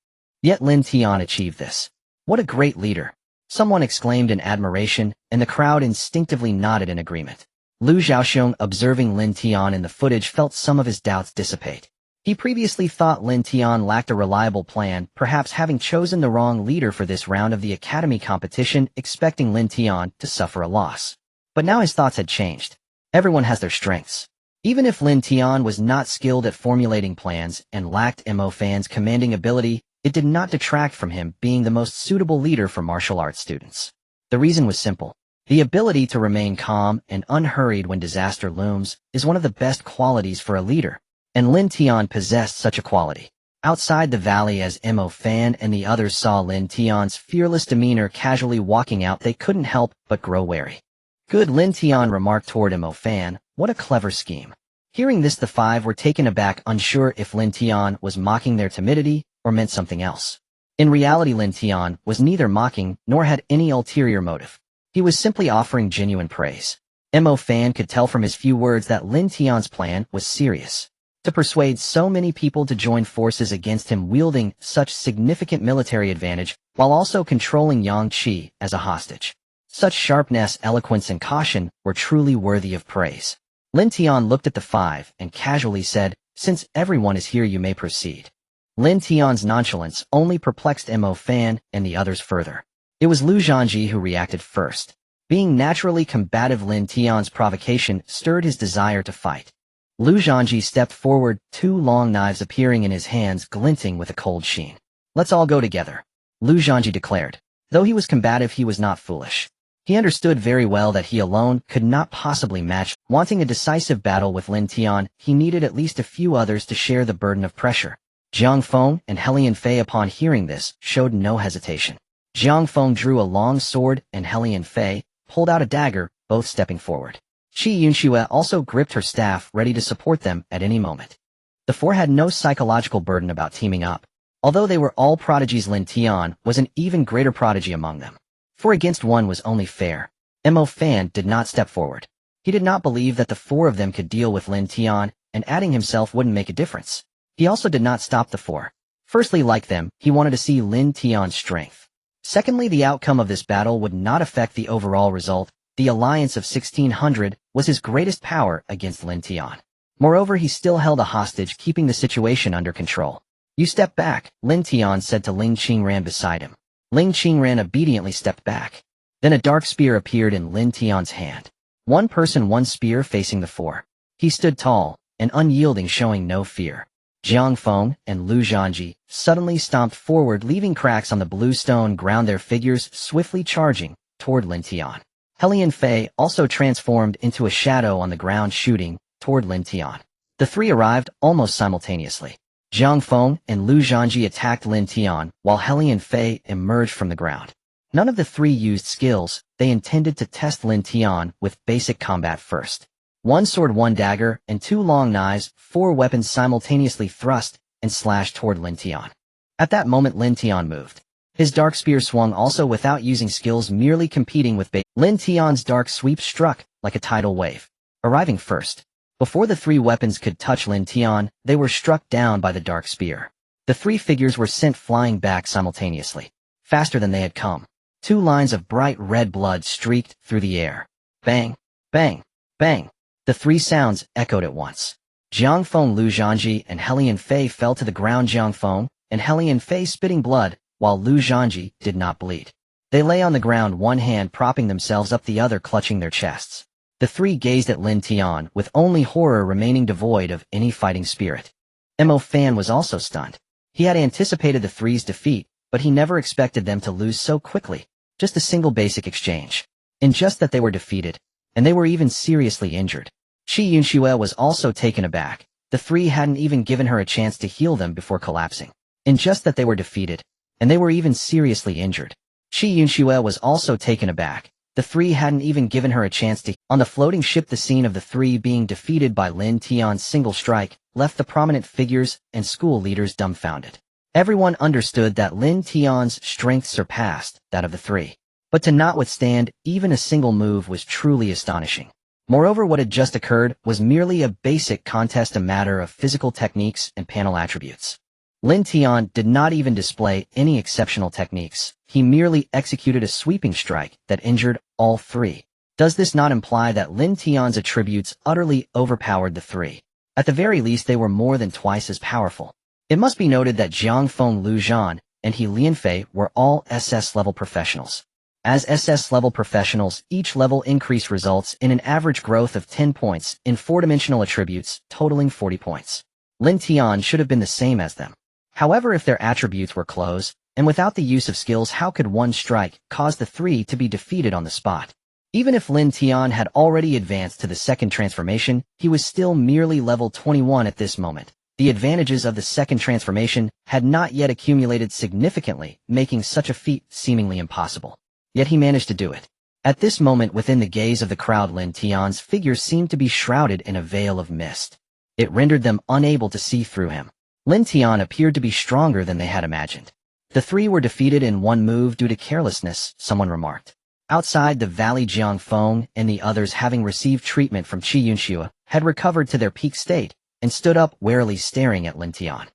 Yet Lin Tian achieved this. What a great leader! Someone exclaimed in admiration, and the crowd instinctively nodded in agreement. Lu Zhaoxiong, observing Lin Tian in the footage, felt some of his doubts dissipate. He previously thought Lin Tian lacked a reliable plan, perhaps having chosen the wrong leader for this round of the academy competition, expecting Lin Tian to suffer a loss. But now his thoughts had changed. Everyone has their strengths. Even if Lin Tian was not skilled at formulating plans and lacked Mo Fan's commanding ability, it did not detract from him being the most suitable leader for martial arts students. The reason was simple. The ability to remain calm and unhurried when disaster looms is one of the best qualities for a leader, and Lin Tian possessed such a quality. Outside the valley, as Mo Fan and the others saw Lin Tian's fearless demeanor casually walking out, they couldn't help but grow wary. "Good," Lin Tian remarked toward Mo Fan. "What a clever scheme." Hearing this, the 5 were taken aback, unsure if Lin Tian was mocking their timidity or meant something else. In reality, Lin Tian was neither mocking nor had any ulterior motive. He was simply offering genuine praise. Mo Fan could tell from his few words that Lin Tian's plan was serious. To persuade so many people to join forces against him, wielding such significant military advantage, while also controlling Yang Qi as a hostage. Such sharpness, eloquence, and caution were truly worthy of praise. Lin Tian looked at the 5 and casually said, "Since everyone is here, you may proceed." Lin Tian's nonchalance only perplexed Mo Fan and the others further. It was Lu Zhanji who reacted first. Being naturally combative, Lin Tian's provocation stirred his desire to fight. Lu Zhanji stepped forward, 2 long knives appearing in his hands, glinting with a cold sheen. "Let's all go together," Lu Zhanji declared. Though he was combative, he was not foolish. He understood very well that he alone could not possibly match. Wanting a decisive battle with Lin Tian, he needed at least a few others to share the burden of pressure. Jiang Feng and Helian Fei, upon hearing this, showed no hesitation. Jiang Feng drew a long sword and Helian Fei pulled out a dagger, both stepping forward. Qi Yunxue also gripped her staff, ready to support them at any moment. The 4 had no psychological burden about teaming up. Although they were all prodigies, Lin Tian was an even greater prodigy among them. 4 against 1 was only fair. Mo Fan did not step forward. He did not believe that the 4 of them could deal with Lin Tian, and adding himself wouldn't make a difference. He also did not stop the 4. Firstly, like them, he wanted to see Lin Tian's strength. Secondly, the outcome of this battle would not affect the overall result. The alliance of 1,600 was his greatest power against Lin Tian. Moreover, he still held a hostage, keeping the situation under control. "You step back," Lin Tian said to Ling Qingran beside him. Ling Qingran obediently stepped back. Then a dark spear appeared in Lin Tian's hand. 1 person, 1 spear facing the 4. He stood tall and unyielding, showing no fear. Jiang Feng and Lu Zhanji suddenly stomped forward, leaving cracks on the blue stone ground, their figures swiftly charging toward Lin Tian. Helian Fei also transformed into a shadow on the ground, shooting toward Lin Tian. The 3 arrived almost simultaneously. Jiang Feng and Lu Zhanji attacked Lin Tian, while Helian Fei emerged from the ground. None of the 3 used skills. They intended to test Lin Tian with basic combat first. 1 sword, 1 dagger, and 2 long knives, 4 weapons simultaneously thrust and slashed toward Lin Tian. At that moment Lin Tian moved. His dark spear swung also without using skills, merely competing with bait. Lin Tian's dark sweep struck like a tidal wave, arriving first. Before the three weapons could touch Lin Tian, they were struck down by the dark spear. The three figures were sent flying back simultaneously, faster than they had come. Two lines of bright red blood streaked through the air. Bang, bang, bang. The three sounds echoed at once. Jiang Feng, Lu Zhanji, and Helian Fei fell to the ground. Jiang Feng and Helian Fei spitting blood, while Lu Zhanji did not bleed. They lay on the ground, one hand propping themselves up, the other clutching their chests. The three gazed at Lin Tian with only horror remaining, devoid of any fighting spirit. Mo Fan was also stunned. He had anticipated the three's defeat, but he never expected them to lose so quickly. Just a single basic exchange. In just that they were defeated, and they were even seriously injured. Qi Yunxue was also taken aback. The three hadn't even given her a chance to heal them before collapsing. In just that they were defeated, and they were even seriously injured. Qi Yunxue was also taken aback. The three hadn't even given her a chance to. On the floating ship, the scene of the three being defeated by Lin Tian's single strike left the prominent figures and school leaders dumbfounded. Everyone understood that Lin Tian's strength surpassed that of the three. But to not withstand even a single move was truly astonishing. Moreover, what had just occurred was merely a basic contest, a matter of physical techniques and panel attributes. Lin Tian did not even display any exceptional techniques. He merely executed a sweeping strike that injured all three. Does this not imply that Lin Tian's attributes utterly overpowered the three? At the very least, they were more than twice as powerful. It must be noted that Jiang Feng, Lu Zhan, and Helian Fei were all SS-level professionals. As SS-level professionals, each level increase results in an average growth of 10 points in four-dimensional attributes, totaling 40 points. Lin Tian should have been the same as them. However, if their attributes were close, and without the use of skills, how could one strike cause the three to be defeated on the spot? Even if Lin Tian had already advanced to the second transformation, he was still merely level 21 at this moment. The advantages of the second transformation had not yet accumulated significantly, making such a feat seemingly impossible. Yet he managed to do it. At this moment, within the gaze of the crowd, Lin Tian's figure seemed to be shrouded in a veil of mist. It rendered them unable to see through him. Lin Tian appeared to be stronger than they had imagined. The three were defeated in one move due to carelessness, someone remarked. Outside the valley, Jiang Feng and the others, having received treatment from Qi Yunxue, had recovered to their peak state and stood up, warily staring at Lin Tian.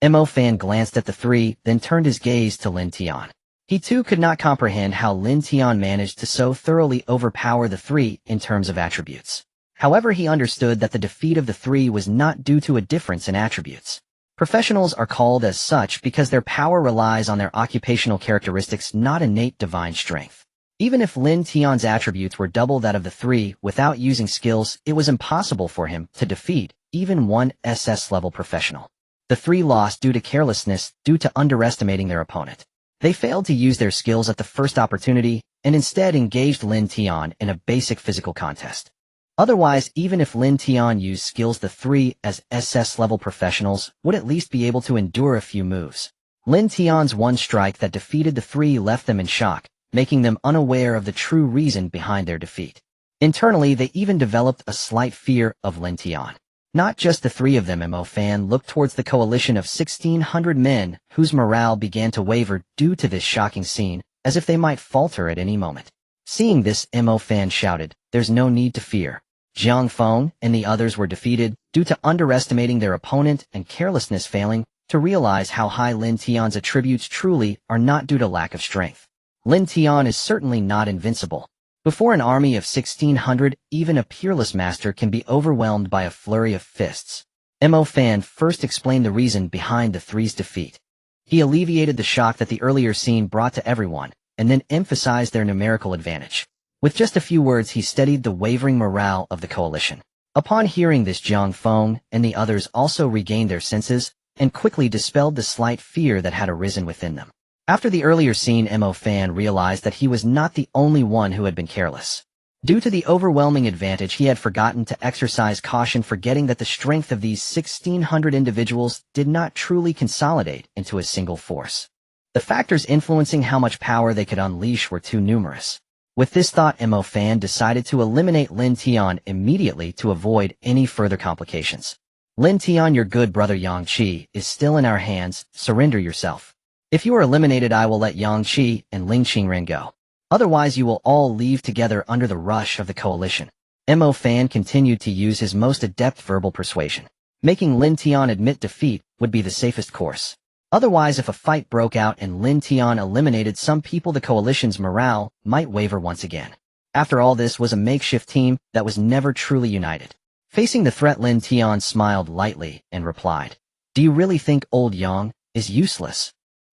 Mo Fan glanced at the three, then turned his gaze to Lin Tian. He too could not comprehend how Lin Tian managed to so thoroughly overpower the three in terms of attributes. However, he understood that the defeat of the three was not due to a difference in attributes. Professionals are called as such because their power relies on their occupational characteristics, not innate divine strength. Even if Lin Tian's attributes were double that of the three, without using skills, it was impossible for him to defeat even one SS-level professional. The three lost due to carelessness, due to underestimating their opponent. They failed to use their skills at the first opportunity, and instead engaged Lin Tian in a basic physical contest. Otherwise, even if Lin Tian used skills, the three, as SS-level professionals, would at least be able to endure a few moves. Lin Tian's one strike that defeated the three left them in shock, making them unaware of the true reason behind their defeat. Internally, they even developed a slight fear of Lin Tian. Not just the three of them. Mo Fan looked towards the coalition of 1,600 men, whose morale began to waver due to this shocking scene, as if they might falter at any moment. Seeing this, Mo Fan shouted, "There's no need to fear." Jiang Feng and the others were defeated due to underestimating their opponent and carelessness, failing to realize how high Lin Tian's attributes truly are, not due to lack of strength. Lin Tian is certainly not invincible. Before an army of 1,600, even a peerless master can be overwhelmed by a flurry of fists. Mo Fan first explained the reason behind the three's defeat. He alleviated the shock that the earlier scene brought to everyone, and then emphasized their numerical advantage. With just a few words, he steadied the wavering morale of the coalition. Upon hearing this, Jiang Feng and the others also regained their senses and quickly dispelled the slight fear that had arisen within them. After the earlier scene, Mo Fan realized that he was not the only one who had been careless. Due to the overwhelming advantage, he had forgotten to exercise caution, forgetting that the strength of these 1,600 individuals did not truly consolidate into a single force. The factors influencing how much power they could unleash were too numerous. With this thought, Mo Fan decided to eliminate Lin Tian immediately to avoid any further complications. Lin Tian, your good brother Yang Qi, is still in our hands. Surrender yourself. If you are eliminated, I will let Yang Qi and Ling Qingren go. Otherwise, you will all leave together under the rush of the coalition. Mo Fan continued to use his most adept verbal persuasion. Making Lin Tian admit defeat would be the safest course. Otherwise, if a fight broke out and Lin Tian eliminated some people, the coalition's morale might waver once again. After all, this was a makeshift team that was never truly united. Facing the threat, Lin Tian smiled lightly and replied, "Do you really think old Yang is useless?"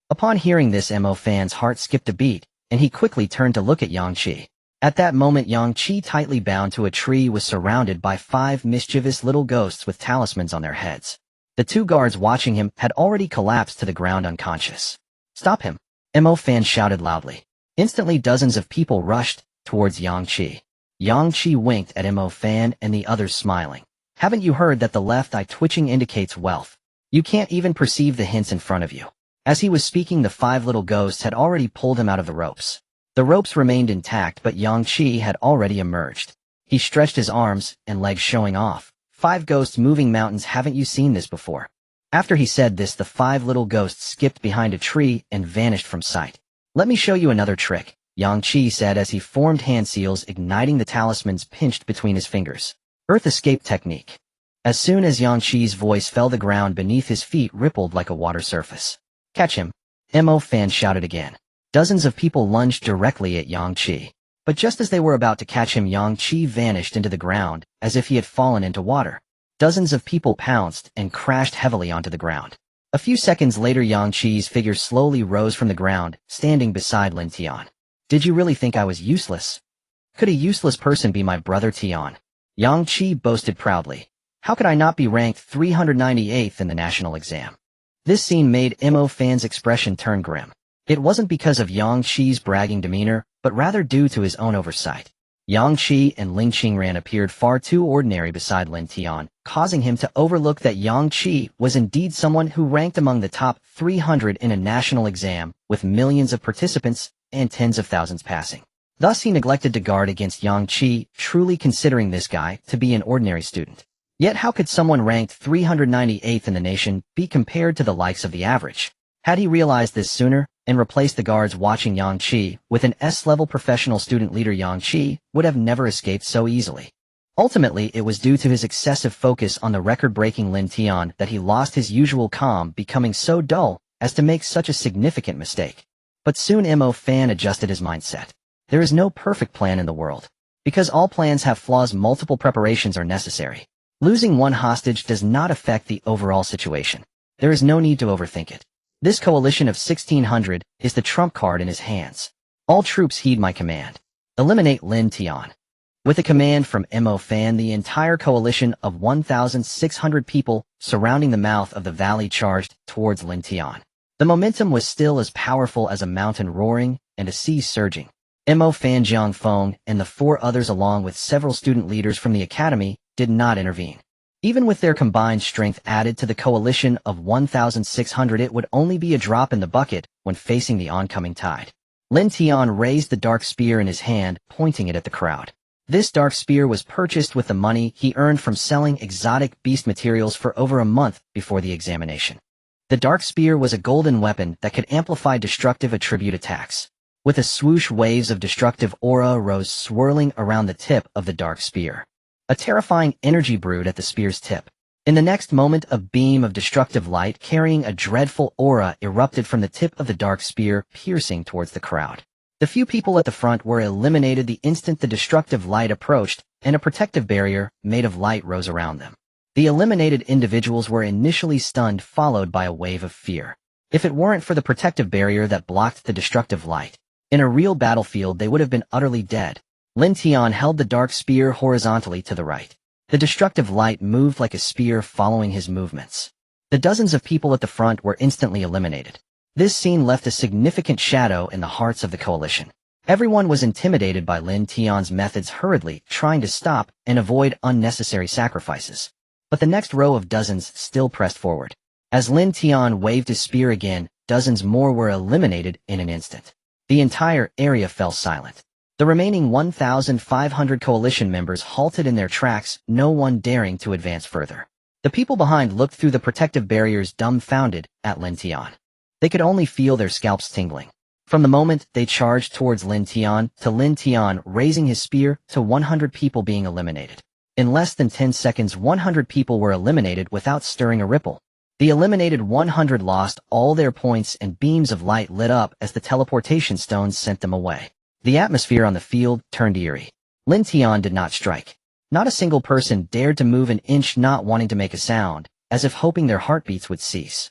Upon hearing this, Mo Fan's heart skipped a beat, and he quickly turned to look at Yang Qi. At that moment, Yang Qi, tightly bound to a tree, was surrounded by 5 mischievous little ghosts with talismans on their heads. The 2 guards watching him had already collapsed to the ground unconscious. "Stop him!" Mo Fan shouted loudly. Instantly, dozens of people rushed towards Yang Qi. Yang Qi winked at Mo Fan and the others, smiling. "Haven't you heard that the left eye twitching indicates wealth? You can't even perceive the hints in front of you." As he was speaking, the 5 little ghosts had already pulled him out of the ropes. The ropes remained intact, but Yang Qi had already emerged. He stretched his arms and legs, showing off. 5 ghosts moving mountains. Haven't you seen this before? After he said this, the 5 little ghosts skipped behind a tree and vanished from sight. "Let me show you another trick," Yang Qi said as he formed hand seals, igniting the talismans pinched between his fingers. Earth escape technique. As soon as Yang Qi's voice fell, the ground beneath his feet rippled like a water surface. "Catch him!" Mo Fan shouted again. Dozens of people lunged directly at Yang Qi. But just as they were about to catch him, Yang Qi vanished into the ground as if he had fallen into water. Dozens of people pounced and crashed heavily onto the ground. A few seconds later, Yang Qi's figure slowly rose from the ground, standing beside Lin Tian. "Did you really think I was useless? Could a useless person be my brother Tian?" Yang Qi boasted proudly. "How could I not be ranked 398th in the national exam?" This scene made Mo Fan's expression turn grim. It wasn't because of Yang Qi's bragging demeanor, but rather due to his own oversight. Yang Qi and Ling Qingren appeared far too ordinary beside Lin Tian, causing him to overlook that Yang Qi was indeed someone who ranked among the top 300 in a national exam, with millions of participants and tens of thousands passing. Thus he neglected to guard against Yang Qi, truly considering this guy to be an ordinary student. Yet how could someone ranked 398th in the nation be compared to the likes of the average? Had he realized this sooner and replaced the guards watching Yang Qi with an S-level professional student leader, Yang Qi would have never escaped so easily. Ultimately, it was due to his excessive focus on the record-breaking Lin Tian that he lost his usual calm, becoming so dull as to make such a significant mistake. But soon Mo Fan adjusted his mindset. There is no perfect plan in the world. Because all plans have flaws, multiple preparations are necessary. Losing one hostage does not affect the overall situation. There is no need to overthink it. This coalition of 1600 is the trump card in his hands. All troops heed my command. Eliminate Lin Tian. With a command from Mo Fan, the entire coalition of 1,600 people surrounding the mouth of the valley charged towards Lin Tian. The momentum was still as powerful as a mountain roaring and a sea surging. Mo Fan, Jiang Feng, and the 4 others, along with several student leaders from the academy, did not intervene. Even with their combined strength added to the coalition of 1,600, it would only be a drop in the bucket when facing the oncoming tide. Lin Tian raised the dark spear in his hand, pointing it at the crowd. This dark spear was purchased with the money he earned from selling exotic beast materials for over a month before the examination. The dark spear was a golden weapon that could amplify destructive attribute attacks. With a swoosh, waves of destructive aura rose swirling around the tip of the dark spear. A terrifying energy brewed at the spear's tip. In the next moment, a beam of destructive light carrying a dreadful aura erupted from the tip of the dark spear, piercing towards the crowd. The few people at the front were eliminated the instant the destructive light approached, and a protective barrier made of light rose around them. The eliminated individuals were initially stunned, followed by a wave of fear. If it weren't for the protective barrier that blocked the destructive light, in a real battlefield they would have been utterly dead. Lin Tian held the dark spear horizontally to the right. The destructive light moved like a spear, following his movements. The dozens of people at the front were instantly eliminated. This scene left a significant shadow in the hearts of the coalition. Everyone was intimidated by Lin Tian's methods, hurriedly trying to stop and avoid unnecessary sacrifices. But the next row of dozens still pressed forward. As Lin Tian waved his spear again, dozens more were eliminated in an instant. The entire area fell silent. The remaining 1,500 coalition members halted in their tracks, no one daring to advance further. The people behind looked through the protective barriers dumbfounded at Lin Tian. They could only feel their scalps tingling. From the moment they charged towards Lin Tian, to Lin Tian raising his spear, to 100 people being eliminated. In less than 10 seconds 100 people were eliminated without stirring a ripple. The eliminated 100 lost all their points and beams of light lit up as the teleportation stones sent them away. The atmosphere on the field turned eerie. Lin Tian did not strike. Not a single person dared to move an inch, not wanting to make a sound, as if hoping their heartbeats would cease.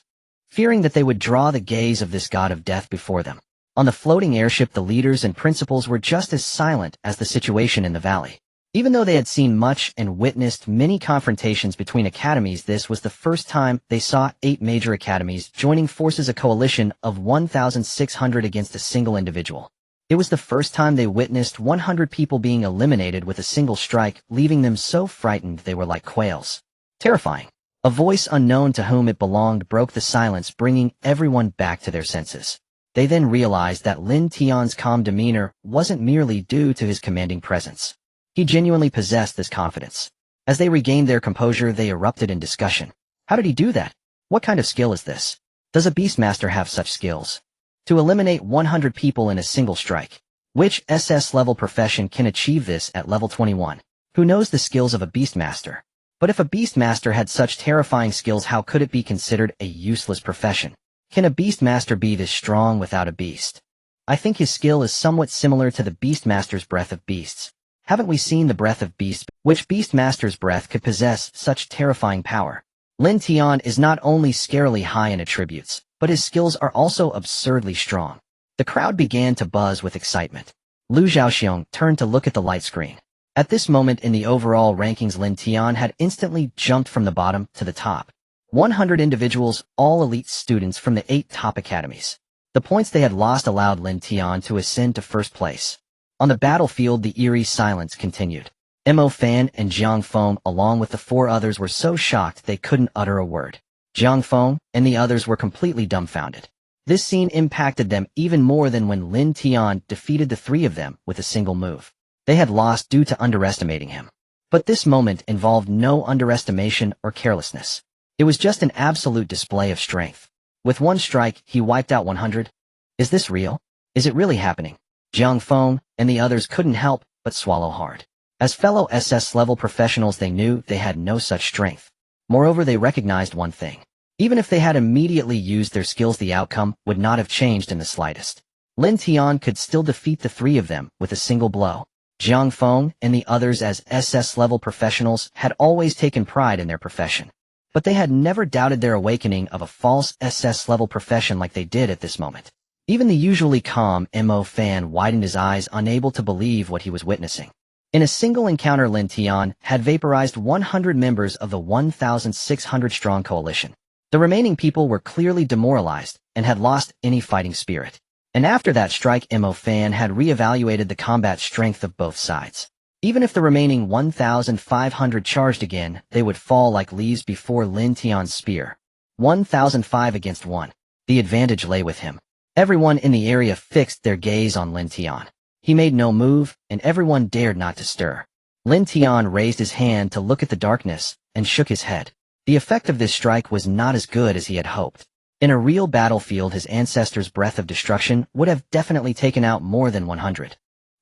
Fearing that they would draw the gaze of this god of death before them. On the floating airship the leaders and principals were just as silent as the situation in the valley. Even though they had seen much and witnessed many confrontations between academies, this was the first time they saw 8 major academies joining forces, a coalition of 1,600 against a single individual. It was the first time they witnessed 100 people being eliminated with a single strike, leaving them so frightened they were like quails. Terrifying. A voice unknown to whom it belonged broke the silence, bringing everyone back to their senses. They then realized that Lin Tian's calm demeanor wasn't merely due to his commanding presence. He genuinely possessed this confidence. As they regained their composure, they erupted in discussion. How did he do that? What kind of skill is this? Does a Beastmaster have such skills? To eliminate 100 people in a single strike. Which SS-level profession can achieve this at level 21? Who knows the skills of a Beastmaster? But if a Beastmaster had such terrifying skills, how could it be considered a useless profession? Can a Beastmaster be this strong without a beast? I think his skill is somewhat similar to the Beastmaster's Breath of Beasts. Haven't we seen the Breath of Beasts? Which Beastmaster's breath could possess such terrifying power? Lin Tian is not only scarily high in attributes, but his skills are also absurdly strong. The crowd began to buzz with excitement. Lu Zhaoxiong turned to look at the light screen. At this moment in the overall rankings, Lin Tian had instantly jumped from the bottom to the top. 100 individuals, all elite students from the 8 top academies. The points they had lost allowed Lin Tian to ascend to first place. On the battlefield, the eerie silence continued. Mo Fan and Jiang Feng, along with the 4 others, were so shocked they couldn't utter a word. Jiang Feng and the others were completely dumbfounded. This scene impacted them even more than when Lin Tian defeated the 3 of them with a single move. They had lost due to underestimating him. But this moment involved no underestimation or carelessness. It was just an absolute display of strength. With one strike, he wiped out 100. Is this real? Is it really happening? Jiang Feng and the others couldn't help but swallow hard. As fellow SS-level professionals, they knew they had no such strength. Moreover, they recognized one thing. Even if they had immediately used their skills, the outcome would not have changed in the slightest. Lin Tian could still defeat the 3 of them with a single blow. Jiang Feng and the others, as SS-level professionals, had always taken pride in their profession. But they had never doubted their awakening of a false SS-level profession like they did at this moment. Even the usually calm Mo Fan widened his eyes, unable to believe what he was witnessing. In a single encounter, Lin Tian had vaporized 100 members of the 1,600-strong coalition. The remaining people were clearly demoralized and had lost any fighting spirit. And after that strike, Mo Fan had reevaluated the combat strength of both sides. Even if the remaining 1,500 charged again, they would fall like leaves before Lin Tian's spear. 1,005 against 1. The advantage lay with him. Everyone in the area fixed their gaze on Lin Tian. He made no move, and everyone dared not to stir. Lin Tian raised his hand to look at the darkness and shook his head. The effect of this strike was not as good as he had hoped. In a real battlefield, his ancestor's breath of destruction would have definitely taken out more than 100.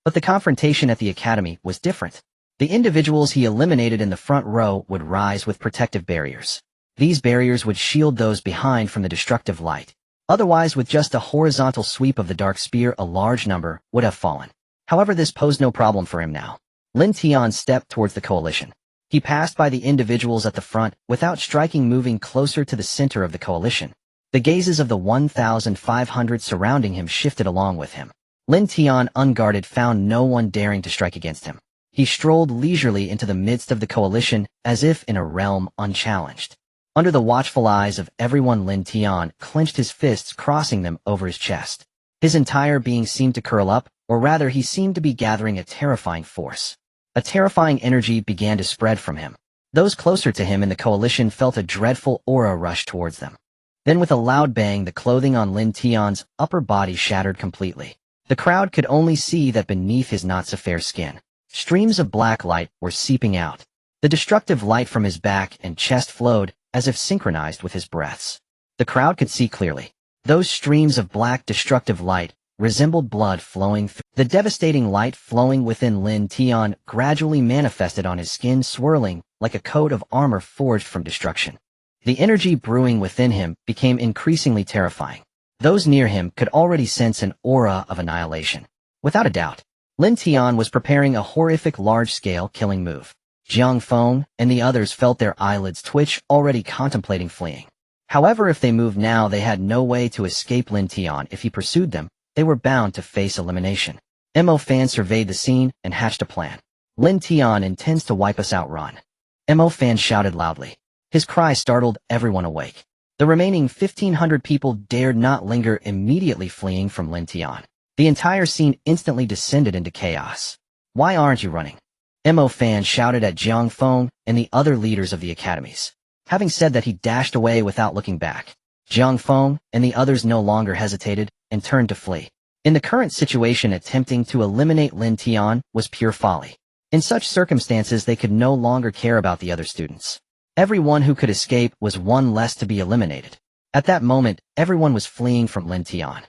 But the confrontation at the academy was different. The individuals he eliminated in the front row would rise with protective barriers. These barriers would shield those behind from the destructive light. Otherwise, with just a horizontal sweep of the dark spear, a large number would have fallen. However, this posed no problem for him now. Lin Tian stepped towards the coalition. He passed by the individuals at the front without striking, moving closer to the center of the coalition. The gazes of the 1,500 surrounding him shifted along with him. Lin Tian, unguarded, found no one daring to strike against him. He strolled leisurely into the midst of the coalition, as if in a realm unchallenged. Under the watchful eyes of everyone, Lin Tian clenched his fists, crossing them over his chest. His entire being seemed to curl up, or rather he seemed to be gathering a terrifying force. A terrifying energy began to spread from him. Those closer to him in the coalition felt a dreadful aura rush towards them. Then with a loud bang, the clothing on Lin Tian's upper body shattered completely. The crowd could only see that beneath his not-so-fair skin, streams of black light were seeping out. The destructive light from his back and chest flowed, as if synchronized with his breaths. The crowd could see clearly. Those streams of black destructive light resembled blood flowing through. The devastating light flowing within Lin Tian gradually manifested on his skin, swirling like a coat of armor forged from destruction. The energy brewing within him became increasingly terrifying. Those near him could already sense an aura of annihilation. Without a doubt, Lin Tian was preparing a horrific large-scale killing move. Jiang Feng and the others felt their eyelids twitch, already contemplating fleeing. However, if they moved now, they had no way to escape Lin Tian. If he pursued them, they were bound to face elimination. Mo Fan surveyed the scene and hatched a plan. Lin Tian intends to wipe us out, run. Mo Fan shouted loudly. His cry startled everyone awake. The remaining 1,500 people dared not linger, immediately fleeing from Lin Tian. The entire scene instantly descended into chaos. Why aren't you running? Mo Fan shouted at Jiang Feng and the other leaders of the academies. Having said that, he dashed away without looking back. Jiang Feng and the others no longer hesitated and turned to flee. In the current situation, attempting to eliminate Lin Tian was pure folly. In such circumstances, they could no longer care about the other students. Everyone who could escape was one less to be eliminated. At that moment, everyone was fleeing from Lin Tian.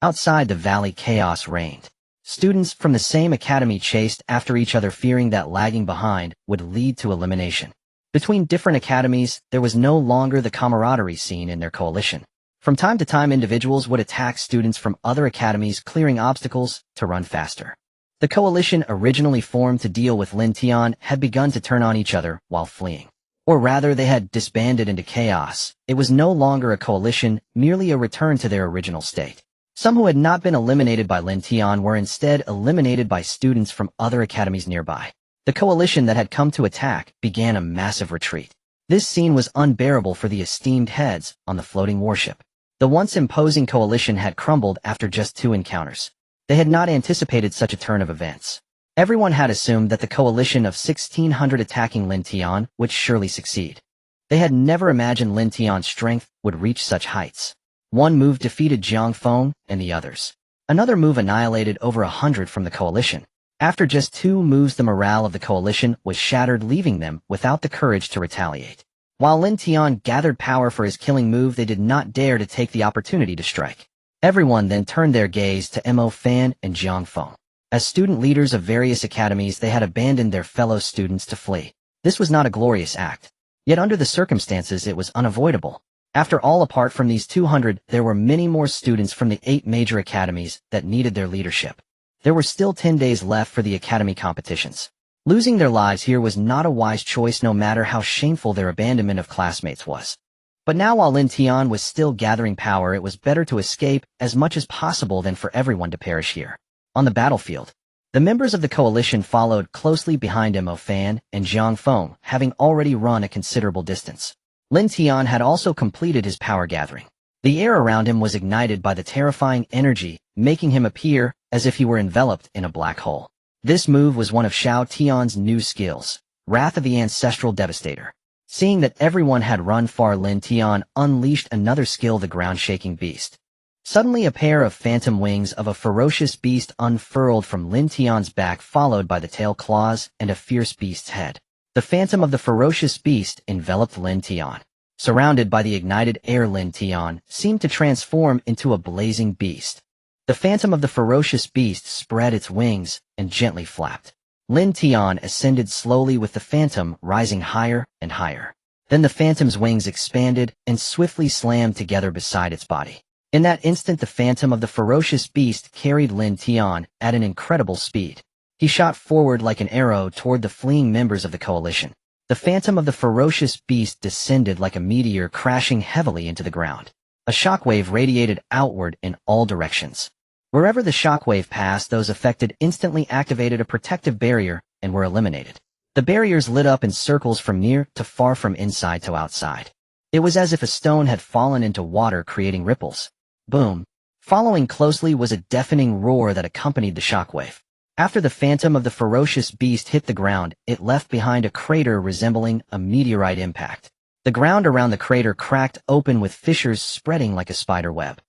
Outside the valley, chaos reigned. Students from the same academy chased after each other, fearing that lagging behind would lead to elimination. Between different academies, there was no longer the camaraderie seen in their coalition. From time to time, individuals would attack students from other academies, clearing obstacles to run faster. The coalition originally formed to deal with Lin Tian had begun to turn on each other while fleeing. Or rather, they had disbanded into chaos. It was no longer a coalition, merely a return to their original state. Some who had not been eliminated by Lin Tian were instead eliminated by students from other academies nearby. The coalition that had come to attack began a massive retreat. This scene was unbearable for the esteemed heads on the floating warship. The once imposing coalition had crumbled after just 2 encounters. They had not anticipated such a turn of events. Everyone had assumed that the coalition of 1,600 attacking Lin Tian would surely succeed. They had never imagined Lin Tian's strength would reach such heights. One move defeated Jiang Feng and the others. Another move annihilated over 100 from the coalition. After just 2 moves, the morale of the coalition was shattered, leaving them without the courage to retaliate. While Lin Tian gathered power for his killing move, they did not dare to take the opportunity to strike. Everyone then turned their gaze to Mo Fan and Jiang Feng. As student leaders of various academies, they had abandoned their fellow students to flee. This was not a glorious act. Yet under the circumstances, it was unavoidable. After all, apart from these 200, there were many more students from the 8 major academies that needed their leadership. There were still 10 days left for the academy competitions. Losing their lives here was not a wise choice, no matter how shameful their abandonment of classmates was. But now, while Lin Tian was still gathering power, it was better to escape as much as possible than for everyone to perish here. On the battlefield, the members of the coalition followed closely behind Mo Fan and Jiang Feng, having already run a considerable distance. Lin Tian had also completed his power gathering. The air around him was ignited by the terrifying energy, making him appear as if he were enveloped in a black hole. This move was one of Shao Tian's new skills, Wrath of the Ancestral Devastator. Seeing that everyone had run far, Lin Tian unleashed another skill, the Ground-Shaking Beast. Suddenly, a pair of phantom wings of a ferocious beast unfurled from Lin Tian's back, followed by the tail, claws, and a fierce beast's head. The phantom of the ferocious beast enveloped Lin Tian. Surrounded by the ignited air, Lin Tian seemed to transform into a blazing beast. The phantom of the ferocious beast spread its wings and gently flapped. Lin Tian ascended slowly, with the phantom rising higher and higher. Then the phantom's wings expanded and swiftly slammed together beside its body. In that instant, the phantom of the ferocious beast carried Lin Tian at an incredible speed. He shot forward like an arrow toward the fleeing members of the coalition. The phantom of the ferocious beast descended like a meteor, crashing heavily into the ground. A shockwave radiated outward in all directions. Wherever the shockwave passed, those affected instantly activated a protective barrier and were eliminated. The barriers lit up in circles from near to far, from inside to outside. It was as if a stone had fallen into water, creating ripples. Boom! Following closely was a deafening roar that accompanied the shockwave. After the phantom of the ferocious beast hit the ground, it left behind a crater resembling a meteorite impact. The ground around the crater cracked open, with fissures spreading like a spider web.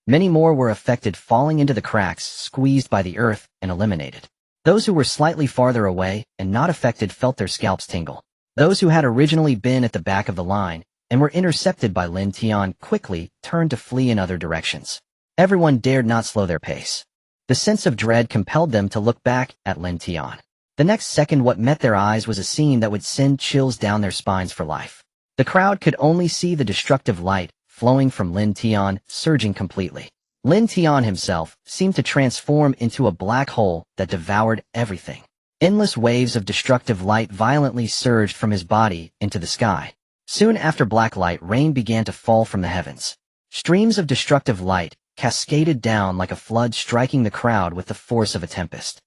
Many more were affected, falling into the cracks, squeezed by the earth, and eliminated. Those who were slightly farther away and not affected felt their scalps tingle. Those who had originally been at the back of the line and were intercepted by Lin Tian quickly turned to flee in other directions. Everyone dared not slow their pace. The sense of dread compelled them to look back at Lin Tian. The next second what met their eyes was a scene that would send chills down their spines for life. The crowd could only see the destructive light flowing from Lin Tian, surging completely. Lin Tian himself seemed to transform into a black hole that devoured everything. Endless waves of destructive light violently surged from his body into the sky. Soon after, black light rain began to fall from the heavens. Streams of destructive light cascaded down like a flood, striking the crowd with the force of a tempest.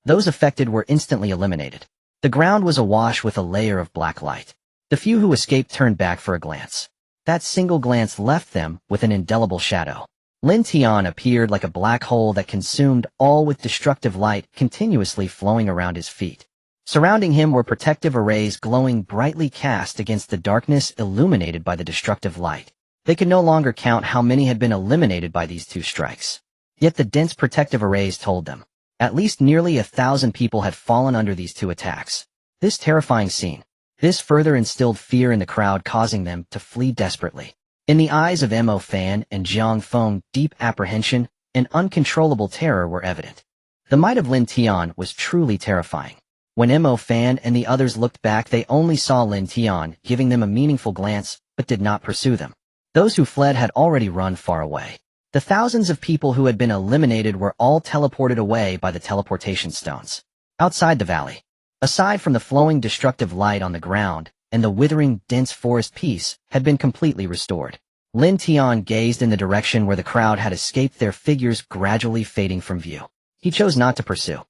Those affected were instantly eliminated. The ground was awash with a layer of black light. The few who escaped turned back for a glance. That single glance left them with an indelible shadow. Lin Tian appeared like a black hole that consumed all, with destructive light continuously flowing around his feet. Surrounding him were protective arrays glowing brightly, cast against the darkness illuminated by the destructive light. They could no longer count how many had been eliminated by these two strikes. Yet the dense protective arrays told them at least nearly 1,000 people had fallen under these two attacks. This terrifying scene, this further instilled fear in the crowd, causing them to flee desperately. In the eyes of Mo Fan and Jiang Feng, deep apprehension and uncontrollable terror were evident. The might of Lin Tian was truly terrifying. When Mo Fan and the others looked back, they only saw Lin Tian giving them a meaningful glance, but did not pursue them. Those who fled had already run far away. The thousands of people who had been eliminated were all teleported away by the teleportation stones. Outside the valley, aside from the flowing destructive light on the ground, and the withering, dense forest, peace had been completely restored. Lin Tian gazed in the direction where the crowd had escaped, their figures gradually fading from view. He chose not to pursue.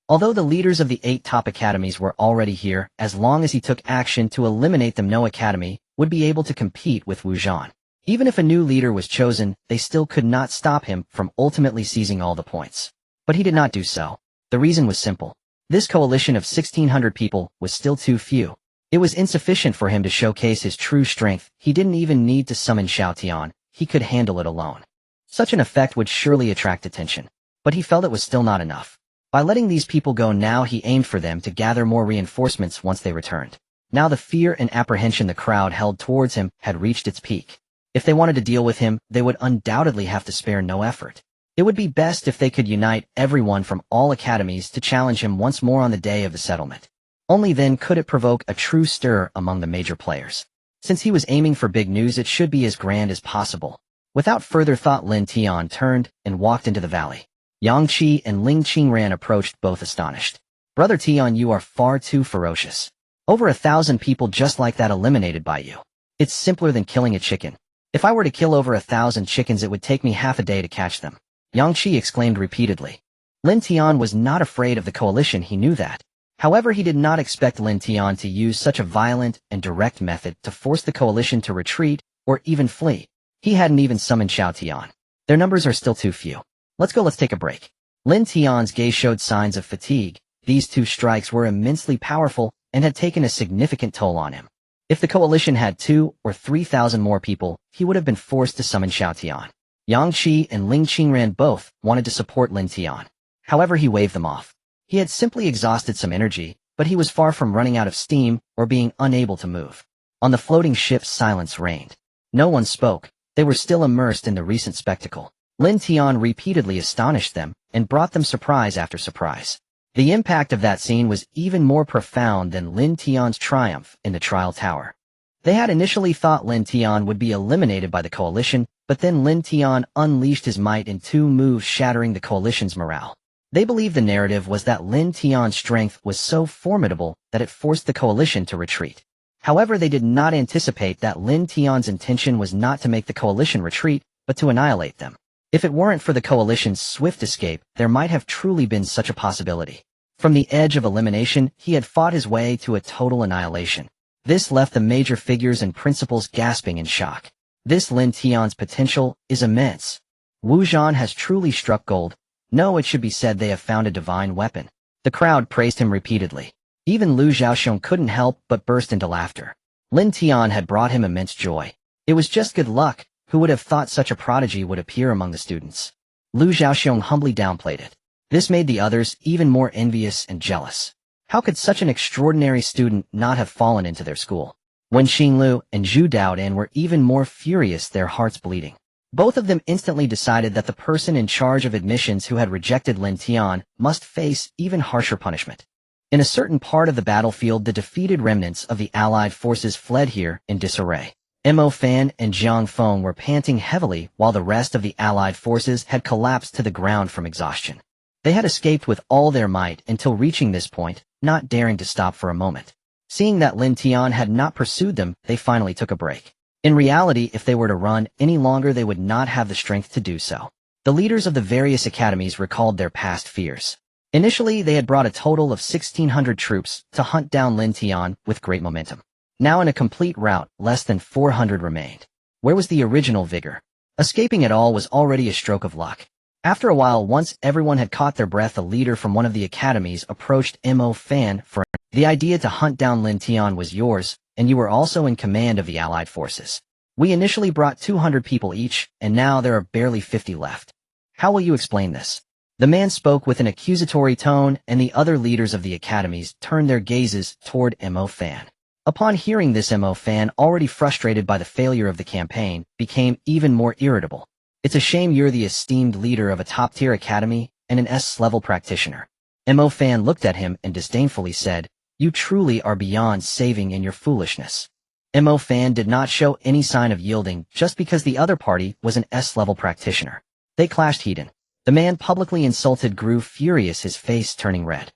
Although the leaders of the 8 top academies were already here, as long as he took action to eliminate them, no academy would be able to compete with Wuzhan. Even if a new leader was chosen, they still could not stop him from ultimately seizing all the points. But he did not do so. The reason was simple. This coalition of 1,600 people was still too few. It was insufficient for him to showcase his true strength. He didn't even need to summon Xiao Tian. He could handle it alone. Such an effect would surely attract attention. But he felt it was still not enough. By letting these people go now, he aimed for them to gather more reinforcements once they returned. Now the fear and apprehension the crowd held towards him had reached its peak. If they wanted to deal with him, they would undoubtedly have to spare no effort. It would be best if they could unite everyone from all academies to challenge him once more on the day of the settlement. Only then could it provoke a true stir among the major players. Since he was aiming for big news, it should be as grand as possible. Without further thought, Lin Tian turned and walked into the valley. Yang Qi and Ling Qingran approached, both astonished. Brother Tian, you are far too ferocious. Over 1,000 people just like that eliminated by you. It's simpler than killing a chicken. If I were to kill over 1,000 chickens, it would take me half a day to catch them. Yang Qi exclaimed repeatedly. Lin Tian was not afraid of the coalition, he knew that. However, he did not expect Lin Tian to use such a violent and direct method to force the coalition to retreat or even flee. He hadn't even summoned Xiao Tian. Their numbers are still too few. Let's take a break. Lin Tian's gaze showed signs of fatigue. These two strikes were immensely powerful and had taken a significant toll on him. If the coalition had 2,000 or 3,000 more people, he would have been forced to summon Xiao Tian. Yang Qi and Ling Qingran both wanted to support Lin Tian. However, he waved them off. He had simply exhausted some energy, but he was far from running out of steam or being unable to move. On the floating ship, silence reigned. No one spoke. They were still immersed in the recent spectacle. Lin Tian repeatedly astonished them and brought them surprise after surprise. The impact of that scene was even more profound than Lin Tian's triumph in the trial tower. They had initially thought Lin Tian would be eliminated by the coalition, but then Lin Tian unleashed his might in 2 moves, shattering the coalition's morale. They believed the narrative was that Lin Tian's strength was so formidable that it forced the coalition to retreat. However, they did not anticipate that Lin Tian's intention was not to make the coalition retreat, but to annihilate them. If it weren't for the coalition's swift escape, there might have truly been such a possibility. From the edge of elimination, he had fought his way to a total annihilation. This left the major figures and principals gasping in shock. This Lin Tian's potential is immense. Wuzhan has truly struck gold. No, it should be said they have found a divine weapon. The crowd praised him repeatedly. Even Lu Xiaoxiong couldn't help but burst into laughter. Lin Tian had brought him immense joy. It was just good luck. Who would have thought such a prodigy would appear among the students? Lu Xiaoxiong humbly downplayed it. This made the others even more envious and jealous. How could such an extraordinary student not have fallen into their school? When Xinglu and Zhu Daodan were even more furious, their hearts bleeding. Both of them instantly decided that the person in charge of admissions who had rejected Lin Tian must face even harsher punishment. In a certain part of the battlefield, the defeated remnants of the allied forces fled here in disarray. Mo Fan and Jiang Feng were panting heavily while the rest of the allied forces had collapsed to the ground from exhaustion. They had escaped with all their might until reaching this point, not daring to stop for a moment. Seeing that Lin Tian had not pursued them, they finally took a break. In reality, if they were to run any longer, they would not have the strength to do so. The leaders of the various academies recalled their past fears. Initially, they had brought a total of 1,600 troops to hunt down Lin Tian with great momentum. Now in a complete rout, less than 400 remained. Where was the original vigor? Escaping at all was already a stroke of luck. After a while, once everyone had caught their breath, a leader from one of the academies approached Mo Fan for the idea to hunt down Lin Tian was yours, and you were also in command of the allied forces. We initially brought 200 people each, and now there are barely 50 left. How will you explain this? The man spoke with an accusatory tone, and the other leaders of the academies turned their gazes toward Mo Fan. Upon hearing this, Mo Fan, already frustrated by the failure of the campaign, became even more irritable. It's a shame you're the esteemed leader of a top-tier academy and an S-level practitioner. Mo Fan looked at him and disdainfully said, "You truly are beyond saving in your foolishness." Mo Fan did not show any sign of yielding just because the other party was an S-level practitioner. They clashed heated. The man publicly insulted grew furious, his face turning red.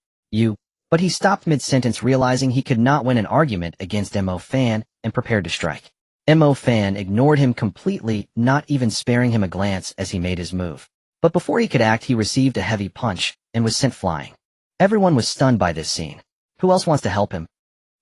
But he stopped mid-sentence, realizing he could not win an argument against Mo Fan, and prepared to strike. Mo Fan ignored him completely, not even sparing him a glance as he made his move. But before he could act, he received a heavy punch and was sent flying. Everyone was stunned by this scene. Who else wants to help him?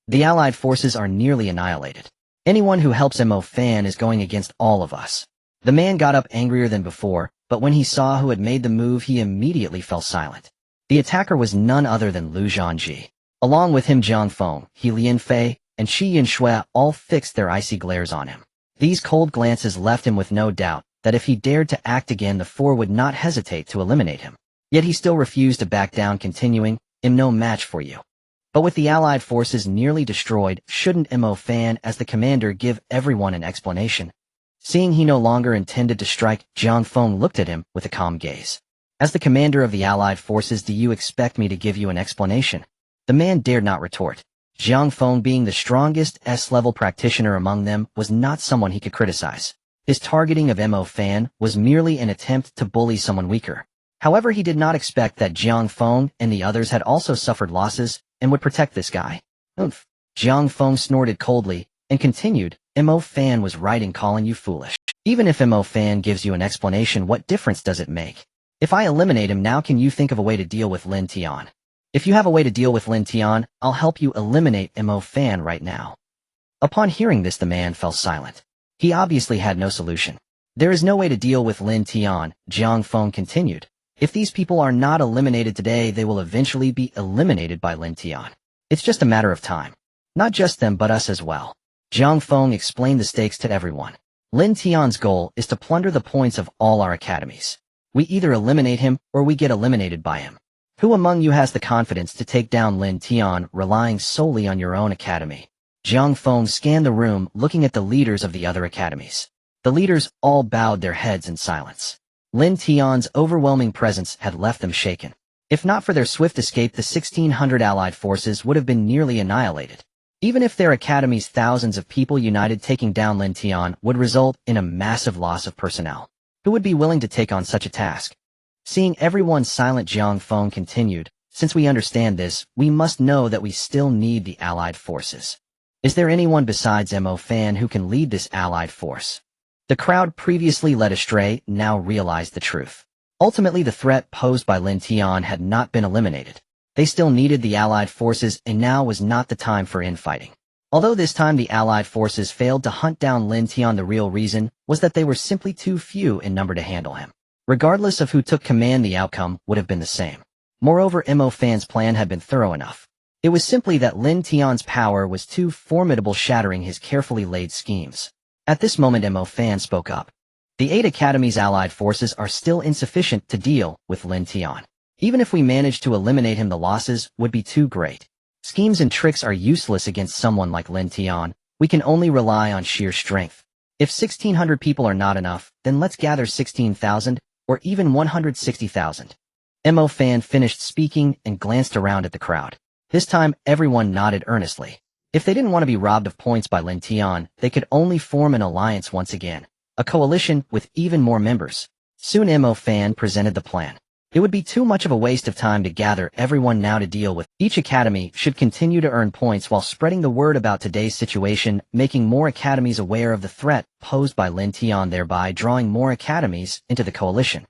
The allied forces are nearly annihilated. Anyone who helps Mo Fan is going against all of us. The man got up angrier than before, but when he saw who had made the move, he immediately fell silent. The attacker was none other than Lu Zhanji. Along with him, Jiang Feng, He Lianfei, and Shi Yinshui all fixed their icy glares on him. These cold glances left him with no doubt that if he dared to act again, the four would not hesitate to eliminate him. Yet he still refused to back down, continuing, "I'm no match for you." But with the allied forces nearly destroyed, shouldn't Mo Fan, as the commander, give everyone an explanation? Seeing he no longer intended to strike, Jiang Feng looked at him with a calm gaze. "As the commander of the allied forces, do you expect me to give you an explanation?" The man dared not retort. Jiang Feng, being the strongest S-level practitioner among them, was not someone he could criticize. His targeting of Mo Fan was merely an attempt to bully someone weaker. However, he did not expect that Jiang Feng and the others had also suffered losses and would protect this guy. "Oomph." Jiang Feng snorted coldly and continued, "Mo Fan was right in calling you foolish. Even if Mo Fan gives you an explanation, what difference does it make? If I eliminate him now, can you think of a way to deal with Lin Tian? If you have a way to deal with Lin Tian, I'll help you eliminate Mo Fan right now." Upon hearing this, the man fell silent. He obviously had no solution. "There is no way to deal with Lin Tian," Jiang Feng continued. "If these people are not eliminated today, they will eventually be eliminated by Lin Tian. It's just a matter of time. Not just them, but us as well." Jiang Feng explained the stakes to everyone. "Lin Tian's goal is to plunder the points of all our academies. We either eliminate him or we get eliminated by him. Who among you has the confidence to take down Lin Tian relying solely on your own academy?" Jiang Feng scanned the room, looking at the leaders of the other academies. The leaders all bowed their heads in silence. Lin Tian's overwhelming presence had left them shaken. If not for their swift escape, the 1,600 allied forces would have been nearly annihilated. Even if their academy's thousands of people united, taking down Lin Tian would result in a massive loss of personnel. Who would be willing to take on such a task? Seeing everyone silent, Jiang Feng continued, "Since we understand this, we must know that we still need the allied forces. Is there anyone besides Mo Fan who can lead this allied force?" The crowd, previously led astray, now realized the truth. Ultimately, the threat posed by Lin Tian had not been eliminated. They still needed the allied forces, and now was not the time for infighting. Although this time the allied forces failed to hunt down Lin Tian, the real reason was that they were simply too few in number to handle him. Regardless of who took command, the outcome would have been the same. Moreover, Mo Fan's plan had been thorough enough. It was simply that Lin Tian's power was too formidable, shattering his carefully laid schemes. At this moment, Mo Fan spoke up. "The 8 academies' allied forces are still insufficient to deal with Lin Tian. Even if we manage to eliminate him, the losses would be too great. Schemes and tricks are useless against someone like Lin Tian. We can only rely on sheer strength. If 1,600 people are not enough, then let's gather 16,000, or even 160,000. Mo Fan finished speaking and glanced around at the crowd. This time, everyone nodded earnestly. If they didn't want to be robbed of points by Lin Tian, they could only form an alliance once again, a coalition with even more members. Soon Mo Fan presented the plan. It would be too much of a waste of time to gather everyone now to deal with. Each academy should continue to earn points while spreading the word about today's situation, making more academies aware of the threat posed by Lin Tian, thereby drawing more academies into the coalition.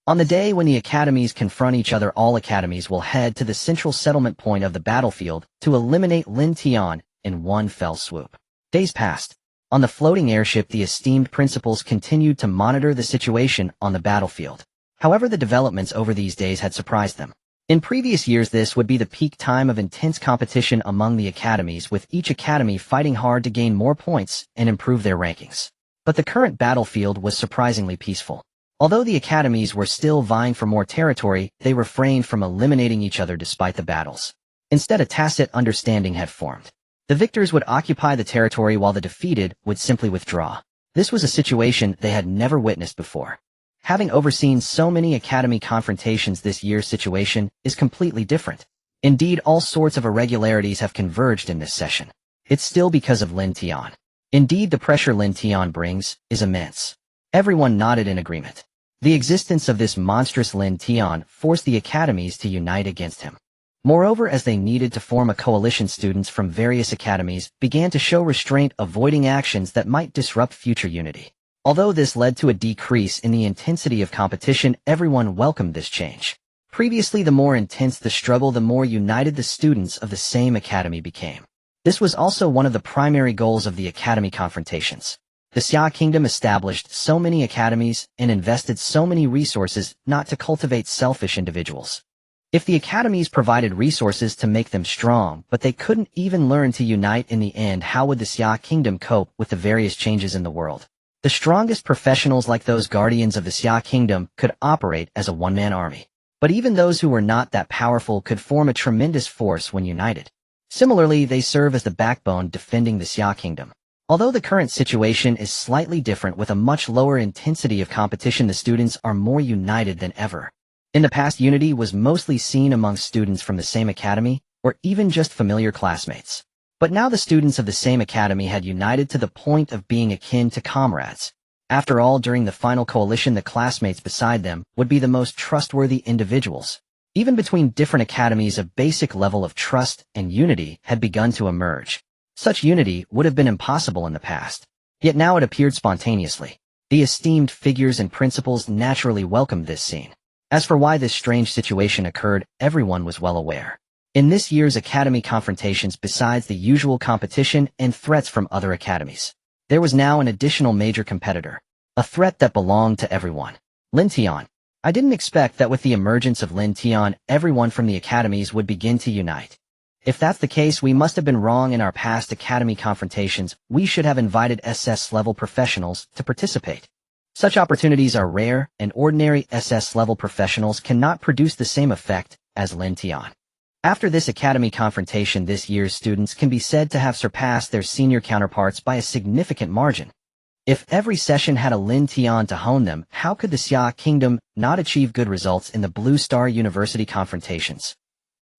On the day when the academies confront each other, all academies will head to the central settlement point of the battlefield to eliminate Lin Tian in one fell swoop. Days passed. On the floating airship, the esteemed principals continued to monitor the situation on the battlefield. However, the developments over these days had surprised them. In previous years, this would be the peak time of intense competition among the academies, with each academy fighting hard to gain more points and improve their rankings. But the current battlefield was surprisingly peaceful. Although the academies were still vying for more territory, they refrained from eliminating each other despite the battles. Instead, a tacit understanding had formed. The victors would occupy the territory while the defeated would simply withdraw. This was a situation they had never witnessed before. Having overseen so many academy confrontations, this year's situation is completely different. Indeed, all sorts of irregularities have converged in this session. It's still because of Lin Tian. Indeed, the pressure Lin Tian brings is immense. Everyone nodded in agreement. The existence of this monstrous Lin Tian forced the academies to unite against him. Moreover, as they needed to form a coalition, students from various academies began to show restraint, avoiding actions that might disrupt future unity. Although this led to a decrease in the intensity of competition, everyone welcomed this change. Previously, the more intense the struggle, the more united the students of the same academy became. This was also one of the primary goals of the academy confrontations. The Xia Kingdom established so many academies and invested so many resources not to cultivate selfish individuals. If the academies provided resources to make them strong, but they couldn't even learn to unite in the end, how would the Xia Kingdom cope with the various changes in the world? The strongest professionals, like those guardians of the Xia Kingdom, could operate as a one-man army. But even those who were not that powerful could form a tremendous force when united. Similarly, they serve as the backbone defending the Xia Kingdom. Although the current situation is slightly different, with a much lower intensity of competition, the students are more united than ever. In the past, unity was mostly seen among students from the same academy, or even just familiar classmates. But now the students of the same academy had united to the point of being akin to comrades. After all, during the final coalition, the classmates beside them would be the most trustworthy individuals. Even between different academies, a basic level of trust and unity had begun to emerge. Such unity would have been impossible in the past. Yet now it appeared spontaneously. The esteemed figures and principals naturally welcomed this scene. As for why this strange situation occurred, everyone was well aware. In this year's academy confrontations, besides the usual competition and threats from other academies, there was now an additional major competitor, a threat that belonged to everyone. Lin Tian. I didn't expect that with the emergence of Lin Tian, everyone from the academies would begin to unite. If that's the case, we must have been wrong in our past academy confrontations. We should have invited SS-level professionals to participate. Such opportunities are rare, and ordinary SS-level professionals cannot produce the same effect as Lin Tian. After this academy confrontation, this year's students can be said to have surpassed their senior counterparts by a significant margin. If every session had a Lin Tian to hone them, how could the Xia Kingdom not achieve good results in the Blue Star University confrontations?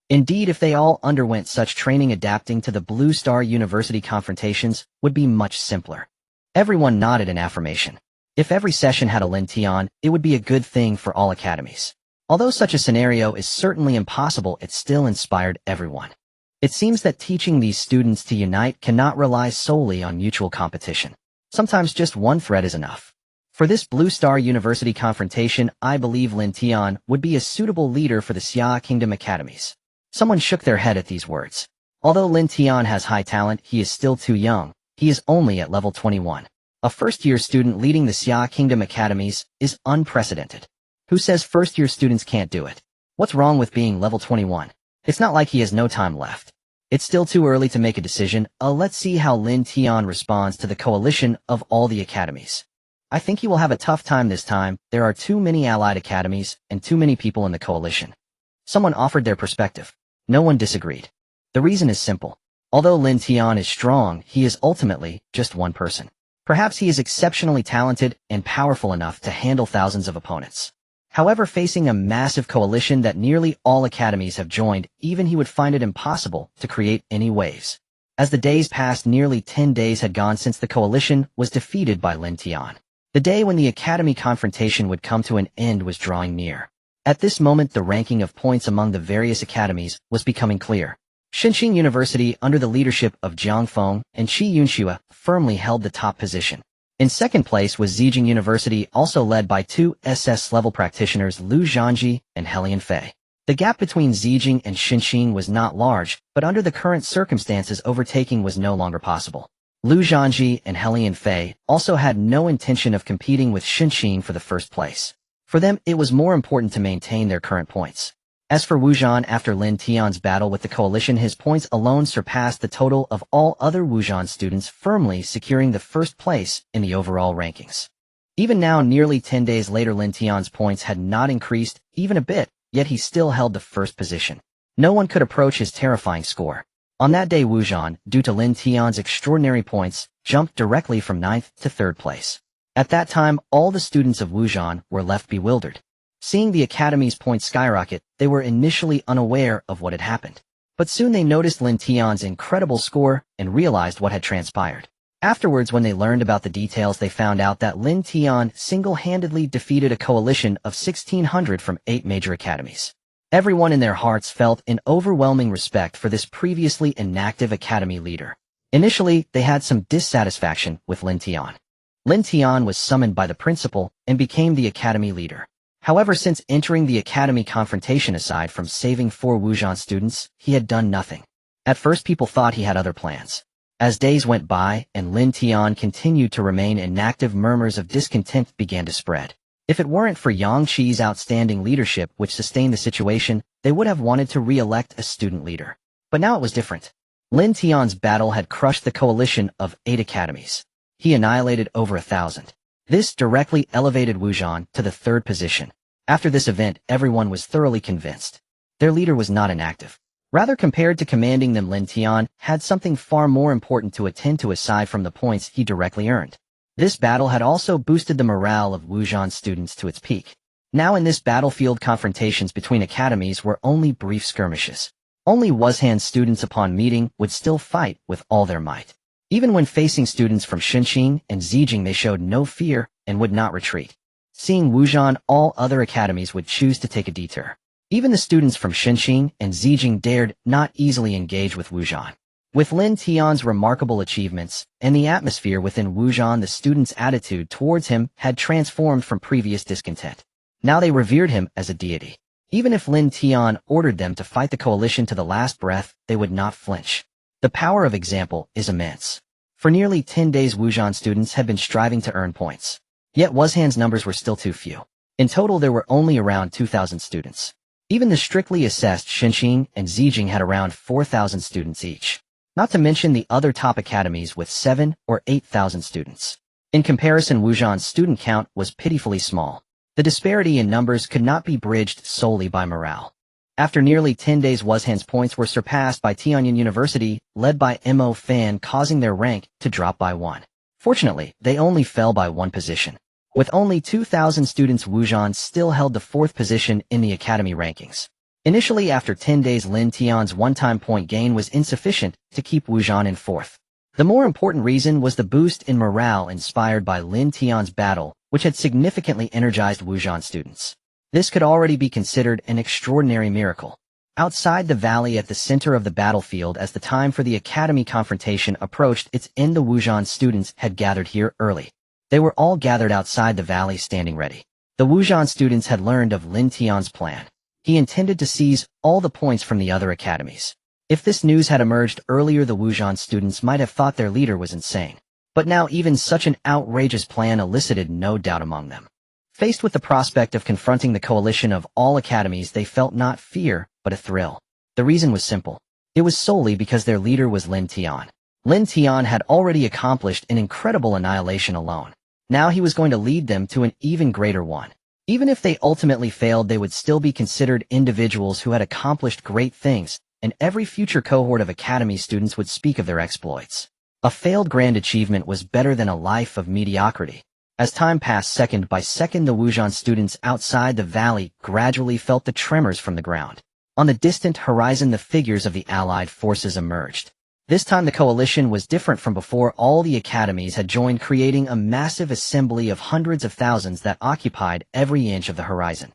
Indeed, if they all underwent such training, adapting to the Blue Star University confrontations would be much simpler. Everyone nodded in affirmation. If every session had a Lin Tian, it would be a good thing for all academies. Although such a scenario is certainly impossible, it still inspired everyone. It seems that teaching these students to unite cannot rely solely on mutual competition. Sometimes just one threat is enough. For this Blue Star University confrontation, I believe Lin Tian would be a suitable leader for the Xia Kingdom academies. Someone shook their head at these words. Although Lin Tian has high talent, he is still too young. He is only at level 21. A first-year student leading the Xia Kingdom academies is unprecedented. Who says first-year students can't do it? What's wrong with being level 21? It's not like he has no time left. It's still too early to make a decision. Let's see how Lin Tian responds to the coalition of all the academies. I think he will have a tough time this time. There are too many allied academies and too many people in the coalition. Someone offered their perspective. No one disagreed. The reason is simple. Although Lin Tian is strong, he is ultimately just one person. Perhaps he is exceptionally talented and powerful enough to handle thousands of opponents. However, facing a massive coalition that nearly all academies have joined, even he would find it impossible to create any waves. As the days passed, nearly 10 days had gone since the coalition was defeated by Lin Tian. The day when the academy confrontation would come to an end was drawing near. At this moment, the ranking of points among the various academies was becoming clear. Xinqing University, under the leadership of Jiang Feng and Qi Yunxue, firmly held the top position. In second place was Zhejiang University, also led by two SS-level practitioners Lu Zhanji and Helian Fei. The gap between Zhejiang and Xinqing was not large, but under the current circumstances overtaking was no longer possible. Lu Zhanji and Helian Fei also had no intention of competing with Xinqing for the first place. For them, it was more important to maintain their current points. As for Wuzhan, after Lin Tian's battle with the coalition, his points alone surpassed the total of all other Wuzhan students, firmly securing the first place in the overall rankings. Even now, nearly 10 days later, Lin Tian's points had not increased even a bit, yet he still held the first position. No one could approach his terrifying score. On that day, Wuzhan, due to Lin Tian's extraordinary points, jumped directly from 9th to 3rd place. At that time, all the students of Wuzhan were left bewildered. Seeing the academy's points skyrocket, they were initially unaware of what had happened. But soon they noticed Lin Tian's incredible score and realized what had transpired. Afterwards, when they learned about the details, they found out that Lin Tian single-handedly defeated a coalition of 1,600 from 8 major academies. Everyone in their hearts felt an overwhelming respect for this previously inactive academy leader. Initially, they had some dissatisfaction with Lin Tian. Lin Tian was summoned by the principal and became the academy leader. However, since entering the academy confrontation, aside from saving 4 Wuzhan students, he had done nothing. At first, people thought he had other plans. As days went by and Lin Tian continued to remain inactive, murmurs of discontent began to spread. If it weren't for Yang Qi's outstanding leadership which sustained the situation, they would have wanted to re-elect a student leader. But now it was different. Lin Tian's battle had crushed the coalition of 8 academies. He annihilated over 1,000. This directly elevated Wuzhan to the 3rd position. After this event, everyone was thoroughly convinced. Their leader was not inactive. Rather, compared to commanding them, Lin Tian had something far more important to attend to aside from the points he directly earned. This battle had also boosted the morale of Wuzhan students to its peak. Now in this battlefield, confrontations between academies were only brief skirmishes. Only Wuzhan students upon meeting would still fight with all their might. Even when facing students from Xinqing and Zhejiang, they showed no fear and would not retreat. Seeing Wuzhan, all other academies would choose to take a detour. Even the students from Xinqing and Zhejiang dared not easily engage with Wuzhan. With Lin Tian's remarkable achievements and the atmosphere within Wuzhan, the students' attitude towards him had transformed from previous discontent. Now they revered him as a deity. Even if Lin Tian ordered them to fight the coalition to the last breath, they would not flinch. The power of example is immense. For nearly 10 days, Wuzhan students had been striving to earn points. Yet Wuzhan's numbers were still too few. In total, there were only around 2,000 students. Even the strictly assessed Xinqing and Zhejiang had around 4,000 students each. Not to mention the other top academies with 7,000 or 8,000 students. In comparison, Wuzhan's student count was pitifully small. The disparity in numbers could not be bridged solely by morale. After nearly 10 days, Wuzhan's points were surpassed by Tianjin University, led by Mo Fan, causing their rank to drop by 1. Fortunately, they only fell by 1 position. With only 2,000 students, Wuzhan still held the 4th position in the academy rankings. Initially, after 10 days, Lin Tian's one-time point gain was insufficient to keep Wuzhan in 4th. The more important reason was the boost in morale inspired by Lin Tian's battle, which had significantly energized Wuzhan students. This could already be considered an extraordinary miracle. Outside the valley at the center of the battlefield, as the time for the academy confrontation approached its end, the Wuzhan students had gathered here early. They were all gathered outside the valley, standing ready. The Wuzhan students had learned of Lin Tian's plan. He intended to seize all the points from the other academies. If this news had emerged earlier, the Wuzhan students might have thought their leader was insane. But now even such an outrageous plan elicited no doubt among them. Faced with the prospect of confronting the coalition of all academies, they felt not fear, but a thrill. The reason was simple. It was solely because their leader was Lin Tian. Lin Tian had already accomplished an incredible annihilation alone. Now he was going to lead them to an even greater one. Even if they ultimately failed, they would still be considered individuals who had accomplished great things, and every future cohort of academy students would speak of their exploits. A failed grand achievement was better than a life of mediocrity. As time passed second by second, the Wuzhan students outside the valley gradually felt the tremors from the ground. On the distant horizon, the figures of the Allied forces emerged. This time the coalition was different from before. All the academies had joined, creating a massive assembly of hundreds of thousands that occupied every inch of the horizon.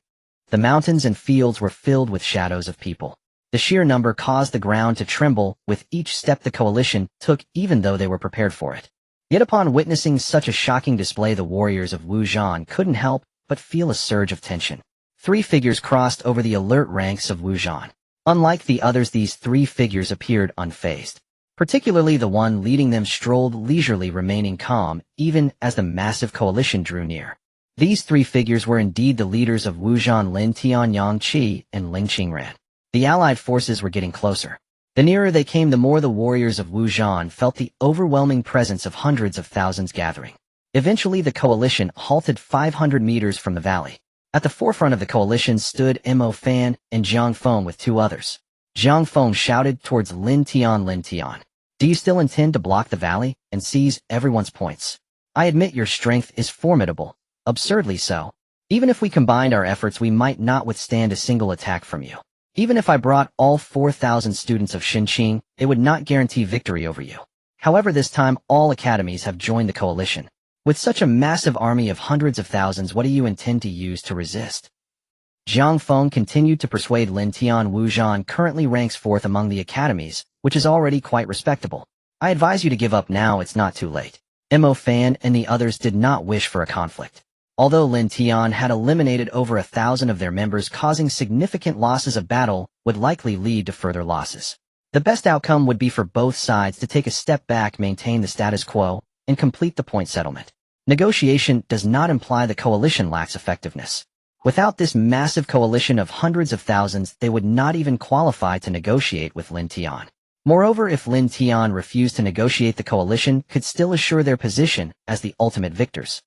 The mountains and fields were filled with shadows of people. The sheer number caused the ground to tremble with each step the coalition took, even though they were prepared for it. Yet upon witnessing such a shocking display, the warriors of Wuzhan couldn't help but feel a surge of tension. 3 figures crossed over the alert ranks of Wuzhan. Unlike the others, these 3 figures appeared unfazed. Particularly the one leading them strolled leisurely, remaining calm even as the massive coalition drew near. These 3 figures were indeed the leaders of Wuzhan: Lin Tian, Yang Qi, and Ling Qingran. The Allied forces were getting closer. The nearer they came, the more the warriors of Wuzhan felt the overwhelming presence of hundreds of thousands gathering. Eventually the coalition halted 500 meters from the valley. At the forefront of the coalition stood Mo Fan and Jiang Feng with 2 others. Jiang Feng shouted towards Lin Tian, "Lin Tian, do you still intend to block the valley and seize everyone's points? I admit your strength is formidable, absurdly so. Even if we combined our efforts, we might not withstand a single attack from you. Even if I brought all 4,000 students of Xinqing, it would not guarantee victory over you. However, this time all academies have joined the coalition. With such a massive army of hundreds of thousands, what do you intend to use to resist?" Jiang Feng continued to persuade Lin Tian. "Wuzhan currently ranks 4th among the academies, which is already quite respectable. I advise you to give up now, it's not too late." Mo Fan and the others did not wish for a conflict. Although Lin Tian had eliminated over 1,000 of their members, causing significant losses, of battle would likely lead to further losses. The best outcome would be for both sides to take a step back, maintain the status quo, and complete the point settlement. Negotiation does not imply the coalition lacks effectiveness. Without this massive coalition of hundreds of thousands, they would not even qualify to negotiate with Lin Tian. Moreover, if Lin Tian refused to negotiate, the coalition could still assure their position as the ultimate victors.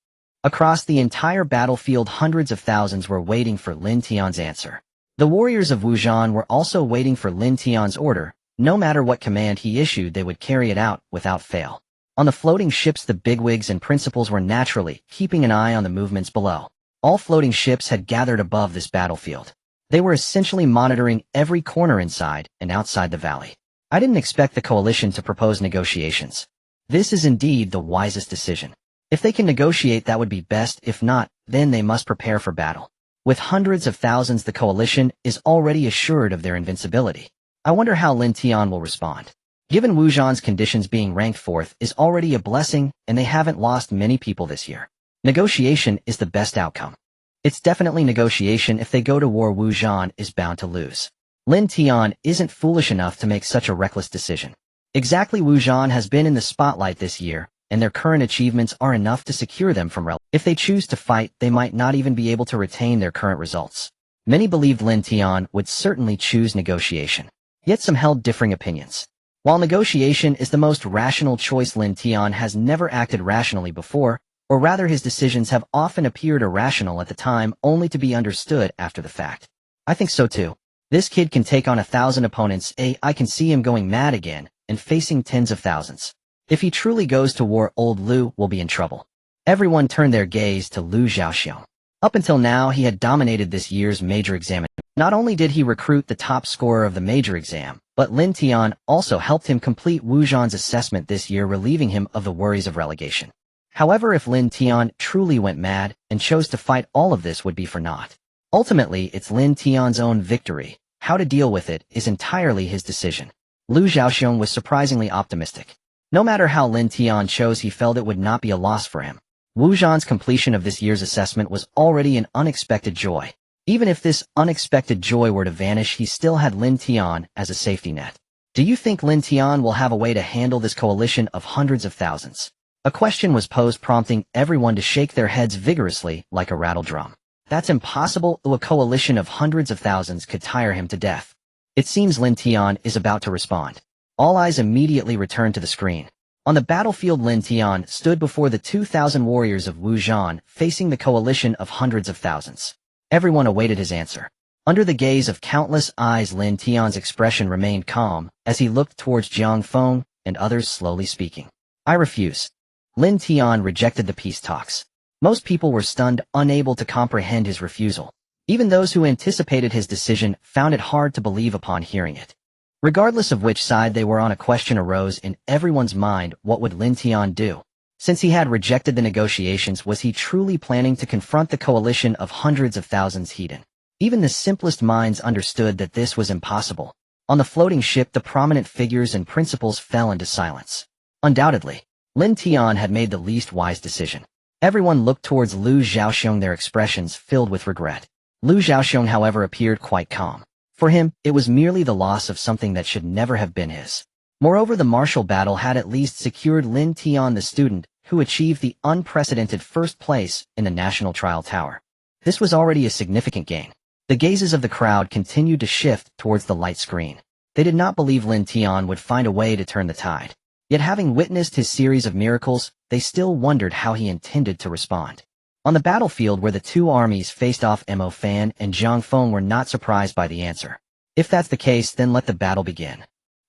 Across the entire battlefield, hundreds of thousands were waiting for Lin Tian's answer. The warriors of Wuzhan were also waiting for Lin Tian's order. No matter what command he issued, they would carry it out without fail. On the floating ships, the bigwigs and principals were naturally keeping an eye on the movements below. All floating ships had gathered above this battlefield. They were essentially monitoring every corner inside and outside the valley. I didn't expect the coalition to propose negotiations. This is indeed the wisest decision. If they can negotiate, that would be best. If not, then they must prepare for battle. With hundreds of thousands, the coalition is already assured of their invincibility. I wonder how Lin Tian will respond. Given Wuzhan's conditions, being ranked 4th is already a blessing, and they haven't lost many people this year. Negotiation is the best outcome. It's definitely negotiation. If they go to war, Wuzhan is bound to lose. Lin Tian isn't foolish enough to make such a reckless decision. Exactly, Wuzhan has been in the spotlight this year, and their current achievements are enough to secure them from relegation. If they choose to fight, they might not even be able to retain their current results. Many believed Lin Tian would certainly choose negotiation. Yet some held differing opinions. While negotiation is the most rational choice, Lin Tian has never acted rationally before, or rather his decisions have often appeared irrational at the time, only to be understood after the fact. I think so too. This kid can take on 1,000 opponents. I can see him going mad again and facing tens of thousands. If he truly goes to war, old Lu will be in trouble. Everyone turned their gaze to Lu Xiaoxiong. Up until now, he had dominated this year's major exam. Not only did he recruit the top scorer of the major exam, but Lin Tian also helped him complete Wuzhan's assessment this year, relieving him of the worries of relegation. However, if Lin Tian truly went mad and chose to fight, all of this would be for naught. Ultimately, it's Lin Tian's own victory. How to deal with it is entirely his decision. Lu Xiaoxiong was surprisingly optimistic. No matter how Lin Tian chose, he felt it would not be a loss for him. Wuzhan's completion of this year's assessment was already an unexpected joy. Even if this unexpected joy were to vanish, he still had Lin Tian as a safety net. Do you think Lin Tian will have a way to handle this coalition of hundreds of thousands? A question was posed, prompting everyone to shake their heads vigorously like a rattle drum. That's impossible. A coalition of hundreds of thousands could tire him to death. It seems Lin Tian is about to respond. All eyes immediately returned to the screen. On the battlefield, Lin Tian stood before the 2,000 warriors of Wuzhan, facing the coalition of hundreds of thousands. Everyone awaited his answer. Under the gaze of countless eyes, Lin Tian's expression remained calm as he looked towards Jiang Feng and others, slowly speaking. I refuse. Lin Tian rejected the peace talks. Most people were stunned, unable to comprehend his refusal. Even those who anticipated his decision found it hard to believe upon hearing it. Regardless of which side they were on, a question arose in everyone's mind: what would Lin Tian do? Since he had rejected the negotiations, was he truly planning to confront the coalition of hundreds of thousands heathen? Even the simplest minds understood that this was impossible. On the floating ship, the prominent figures and principals fell into silence. Undoubtedly, Lin Tian had made the least wise decision. Everyone looked towards Lu Zhaoxiong, their expressions filled with regret. Lu Zhaoxiong, however, appeared quite calm. For him, it was merely the loss of something that should never have been his. Moreover, the martial battle had at least secured Lin Tian, the student, who achieved the unprecedented first place in the National Trial Tower. This was already a significant gain. The gazes of the crowd continued to shift towards the light screen. They did not believe Lin Tian would find a way to turn the tide. Yet, having witnessed his series of miracles, they still wondered how he intended to respond. On the battlefield where the two armies faced off, Mo Fan and Jiang Feng were not surprised by the answer. If that's the case, then let the battle begin.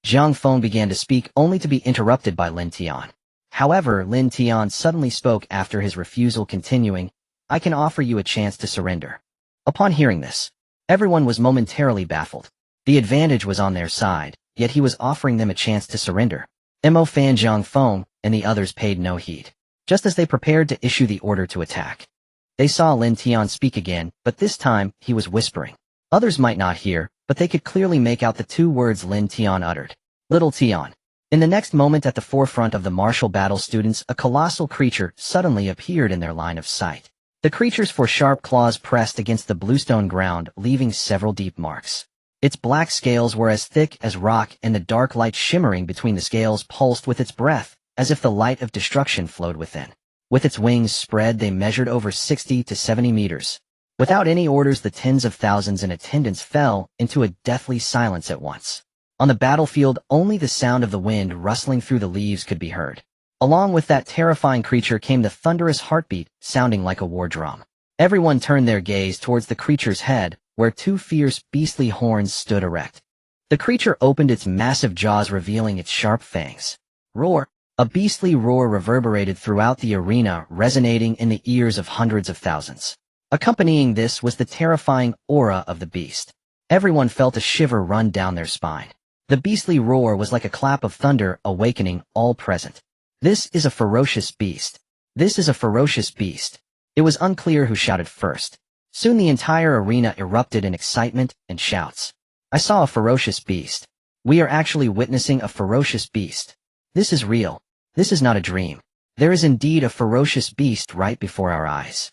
Jiang Feng began to speak, only to be interrupted by Lin Tian. However, Lin Tian suddenly spoke after his refusal, continuing, I can offer you a chance to surrender. Upon hearing this, everyone was momentarily baffled. The advantage was on their side, yet he was offering them a chance to surrender. Mo Fan, Jiang Feng, and the others paid no heed. Just as they prepared to issue the order to attack, they saw Lin Tian speak again, but this time he was whispering. Others might not hear, but they could clearly make out the two words Lin Tian uttered. Little Tian. In the next moment, at the forefront of the martial battle, students, a colossal creature suddenly appeared in their line of sight. The creature's four sharp claws pressed against the bluestone ground, leaving several deep marks. Its black scales were as thick as rock, and the dark light shimmering between the scales pulsed with its breath, as if the light of destruction flowed within. With its wings spread, they measured over 60 to 70 meters. Without any orders, the tens of thousands in attendance fell into a deathly silence at once. On the battlefield, only the sound of the wind rustling through the leaves could be heard. Along with that terrifying creature came the thunderous heartbeat, sounding like a war drum. Everyone turned their gaze towards the creature's head, where two fierce, beastly horns stood erect. The creature opened its massive jaws, revealing its sharp fangs. Roar! A beastly roar reverberated throughout the arena, resonating in the ears of hundreds of thousands. Accompanying this was the terrifying aura of the beast. Everyone felt a shiver run down their spine. The beastly roar was like a clap of thunder, awakening all present. This is a ferocious beast. This is a ferocious beast. It was unclear who shouted first. Soon the entire arena erupted in excitement and shouts. I saw a ferocious beast. We are actually witnessing a ferocious beast. This is real. This is not a dream. There is indeed a ferocious beast right before our eyes.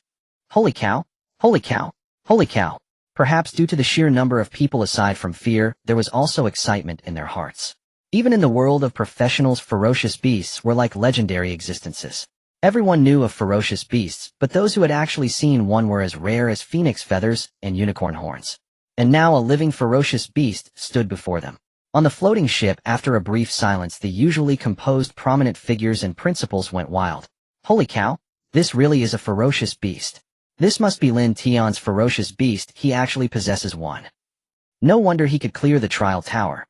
Holy cow! Holy cow! Holy cow! Perhaps due to the sheer number of people, aside from fear, there was also excitement in their hearts. Even in the world of professionals, ferocious beasts were like legendary existences. Everyone knew of ferocious beasts, but those who had actually seen one were as rare as phoenix feathers and unicorn horns. And now a living ferocious beast stood before them. On the floating ship, after a brief silence, the usually composed prominent figures and principals went wild. Holy cow! This really is a ferocious beast. This must be Lin Tian's ferocious beast. He actually possesses one. No wonder he could clear the trial tower.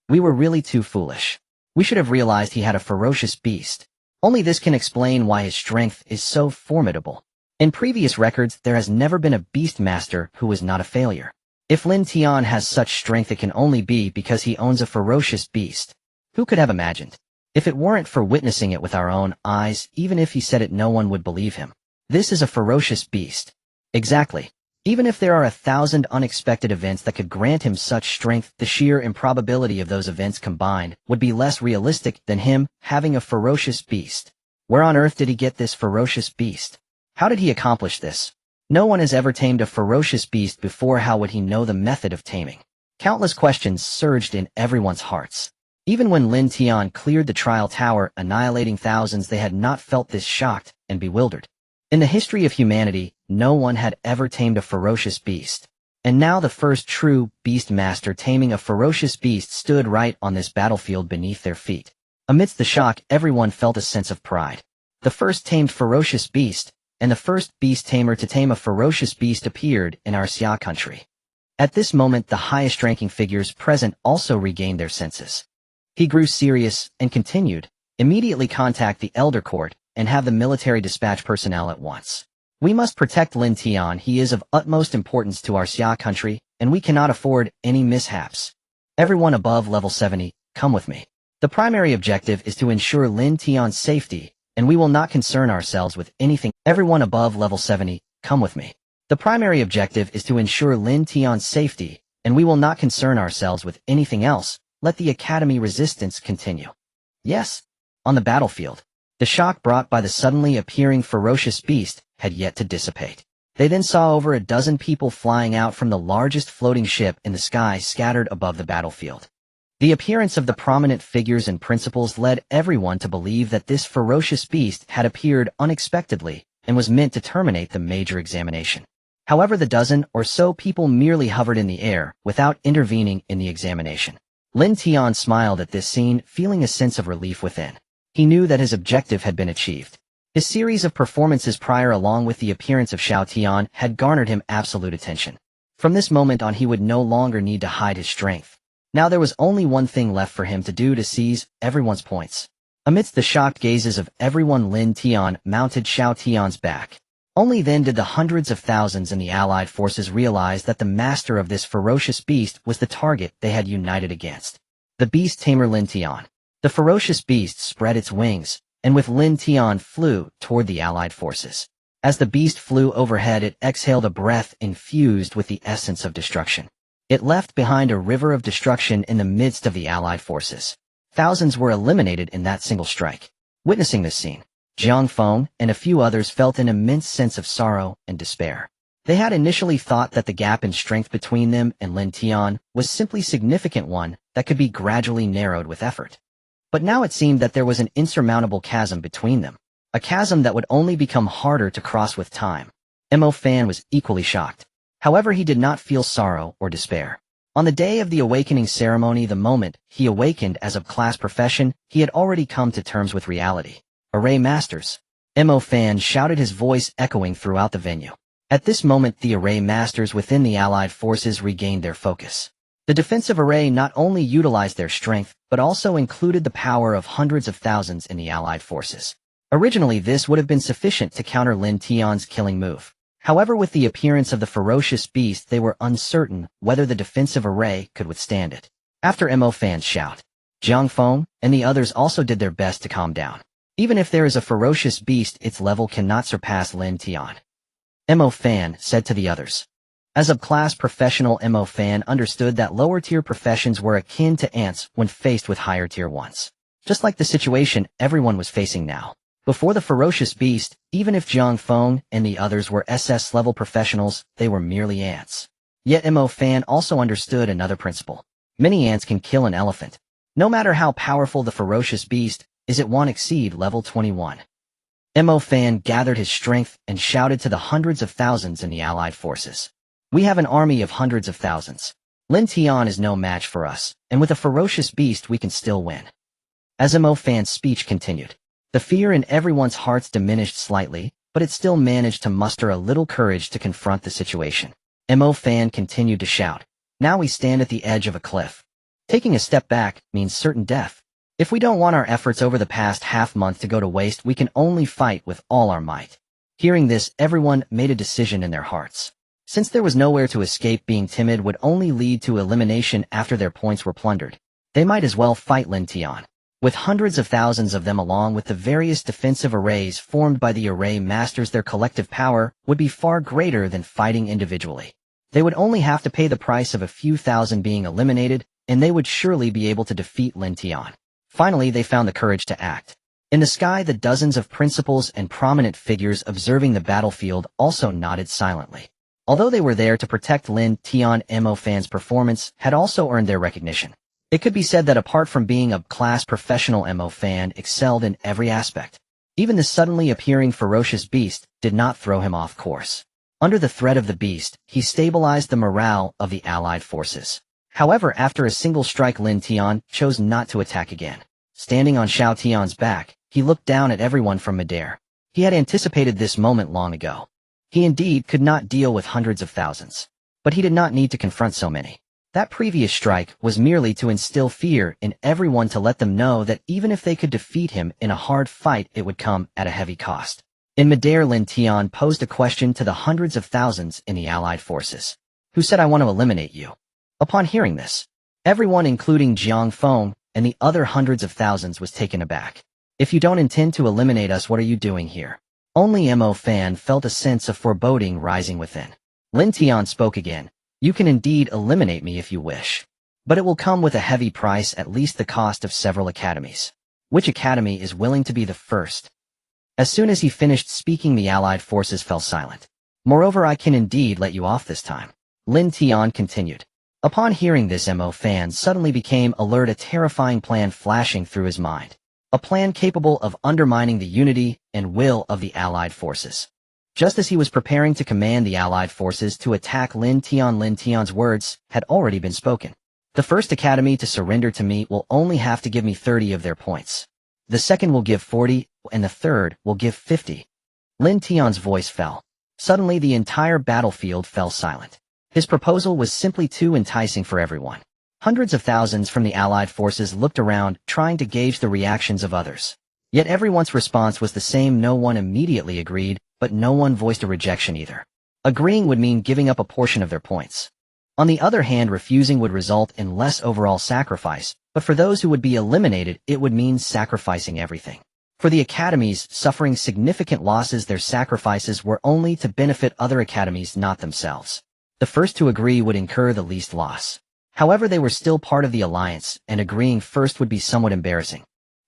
We were really too foolish. We should have realized he had a ferocious beast. Only this can explain why his strength is so formidable. In previous records, there has never been a beast master who was not a failure. If Lin Tian has such strength, it can only be because he owns a ferocious beast. Who could have imagined? If it weren't for witnessing it with our own eyes, even if he said it, no one would believe him. This is a ferocious beast. Exactly. Even if there are 1,000 unexpected events that could grant him such strength, the sheer improbability of those events combined would be less realistic than him having a ferocious beast. Where on earth did he get this ferocious beast? How did he accomplish this? No one has ever tamed a ferocious beast before. How would he know the method of taming? Countless questions surged in everyone's hearts. Even when Lin Tian cleared the trial tower, annihilating thousands, they had not felt this shocked and bewildered. In the history of humanity, no one had ever tamed a ferocious beast. And now the first true beast master taming a ferocious beast stood right on this battlefield beneath their feet. Amidst the shock, everyone felt a sense of pride. The first tamed ferocious beast, and the first beast tamer to tame a ferocious beast appeared in our Xia country. At this moment the highest-ranking figures present also regained their senses. He grew serious and continued, "Immediately contact the Elder Court and have the military dispatch personnel at once. We must protect Lin Tian. He is of utmost importance to our Xia country, and we cannot afford any mishaps. Everyone above level 70, come with me. The primary objective is to ensure Lin Tian's safety, and we will not concern ourselves with anything. Everyone above level 70, come with me. The primary objective is to ensure Lin Tian's safety, and we will not concern ourselves with anything else. Let the Academy resistance continue." Yes. On the battlefield, the shock brought by the suddenly appearing ferocious beast had yet to dissipate. They then saw over a dozen people flying out from the largest floating ship in the sky scattered above the battlefield. The appearance of the prominent figures and principals led everyone to believe that this ferocious beast had appeared unexpectedly and was meant to terminate the major examination. However, the dozen or so people merely hovered in the air without intervening in the examination. Lin Tian smiled at this scene, feeling a sense of relief within. He knew that his objective had been achieved. His series of performances prior along with the appearance of Xiao Tian had garnered him absolute attention. From this moment on he would no longer need to hide his strength. Now there was only one thing left for him to do to seize everyone's points. Amidst the shocked gazes of everyone, Lin Tian mounted Xiao Tian's back. Only then did the hundreds of thousands in the allied forces realize that the master of this ferocious beast was the target they had united against. The beast tamer Lin Tian. The ferocious beast spread its wings, and with Lin Tian flew toward the allied forces. As the beast flew overhead, it exhaled a breath infused with the essence of destruction. It left behind a river of destruction in the midst of the allied forces. Thousands were eliminated in that single strike. Witnessing this scene, Jiang Feng and a few others felt an immense sense of sorrow and despair. They had initially thought that the gap in strength between them and Lin Tian was simply significant one that could be gradually narrowed with effort. But now it seemed that there was an insurmountable chasm between them, a chasm that would only become harder to cross with time. Mo Fan was equally shocked. However, he did not feel sorrow or despair. On the day of the awakening ceremony, the moment he awakened as a class profession, he had already come to terms with reality. "Array Masters!" Mo Fan shouted, his voice echoing throughout the venue. At this moment, the Array Masters within the allied forces regained their focus. The defensive array not only utilized their strength, but also included the power of hundreds of thousands in the allied forces. Originally, this would have been sufficient to counter Lin Tian's killing move. However, with the appearance of the ferocious beast, they were uncertain whether the defensive array could withstand it. After Mo Fan's shout, Jiang Feng and the others also did their best to calm down. Even if there is a ferocious beast, its level cannot surpass Lin Tian. Mo Fan said to the others. As a class professional, Mo Fan understood that lower-tier professions were akin to ants when faced with higher-tier ones. Just like the situation everyone was facing now. Before the ferocious beast, even if Jiang Feng and the others were SS-level professionals, they were merely ants. Yet Mo Fan also understood another principle. Many ants can kill an elephant. No matter how powerful the ferocious beast, it won't exceed level 21. Mo Fan gathered his strength and shouted to the hundreds of thousands in the allied forces. "We have an army of hundreds of thousands. Lin Tian is no match for us, and with a ferocious beast we can still win." As Mo Fan's speech continued, the fear in everyone's hearts diminished slightly, but it still managed to muster a little courage to confront the situation. Mo Fan continued to shout, "Now we stand at the edge of a cliff. Taking a step back means certain death. If we don't want our efforts over the past half-month to go to waste, we can only fight with all our might." Hearing this, everyone made a decision in their hearts. Since there was nowhere to escape, being timid would only lead to elimination after their points were plundered. They might as well fight Lin Tian. With hundreds of thousands of them along with the various defensive arrays formed by the Array Masters, their collective power would be far greater than fighting individually. They would only have to pay the price of a few thousand being eliminated, and they would surely be able to defeat Lin Tian. Finally, they found the courage to act. In the sky, the dozens of principals and prominent figures observing the battlefield also nodded silently. Although they were there to protect Lin Tian, Mo Fan's performance had also earned their recognition. It could be said that apart from being a class professional, Mo Fan excelled in every aspect. Even the suddenly appearing ferocious beast did not throw him off course. Under the threat of the beast, he stabilized the morale of the allied forces. However, after a single strike, Lin Tian chose not to attack again. Standing on Xiao Tian's back, he looked down at everyone from midair. He had anticipated this moment long ago. He indeed could not deal with hundreds of thousands. But he did not need to confront so many. That previous strike was merely to instill fear in everyone, to let them know that even if they could defeat him in a hard fight, it would come at a heavy cost. In midair, Lin Tian posed a question to the hundreds of thousands in the allied forces. Who said I want to eliminate you? Upon hearing this, everyone, including Jiang Feng and the other hundreds of thousands, was taken aback. If you don't intend to eliminate us, what are you doing here? Only Mo Fan felt a sense of foreboding rising within. Lin Tian spoke again. You can indeed eliminate me if you wish. But it will come with a heavy price, at least the cost of several academies. Which academy is willing to be the first? As soon as he finished speaking, the allied forces fell silent. Moreover, I can indeed let you off this time. Lin Tian continued. Upon hearing this, Mo Fan suddenly became alert, a terrifying plan flashing through his mind. A plan capable of undermining the unity and will of the allied forces. Just as he was preparing to command the allied forces to attack Lin Tian's words had already been spoken. The first academy to surrender to me will only have to give me 30 of their points. The second will give 40, and the third will give 50. Lin Tian's voice fell. Suddenly the entire battlefield fell silent. His proposal was simply too enticing for everyone. Hundreds of thousands from the allied forces looked around, trying to gauge the reactions of others. Yet everyone's response was the same. No one immediately agreed, but no one voiced a rejection either. Agreeing would mean giving up a portion of their points. On the other hand, refusing would result in less overall sacrifice, but for those who would be eliminated, it would mean sacrificing everything. For the academies suffering significant losses, their sacrifices were only to benefit other academies, not themselves. The first to agree would incur the least loss. However, they were still part of the alliance, and agreeing first would be somewhat embarrassing.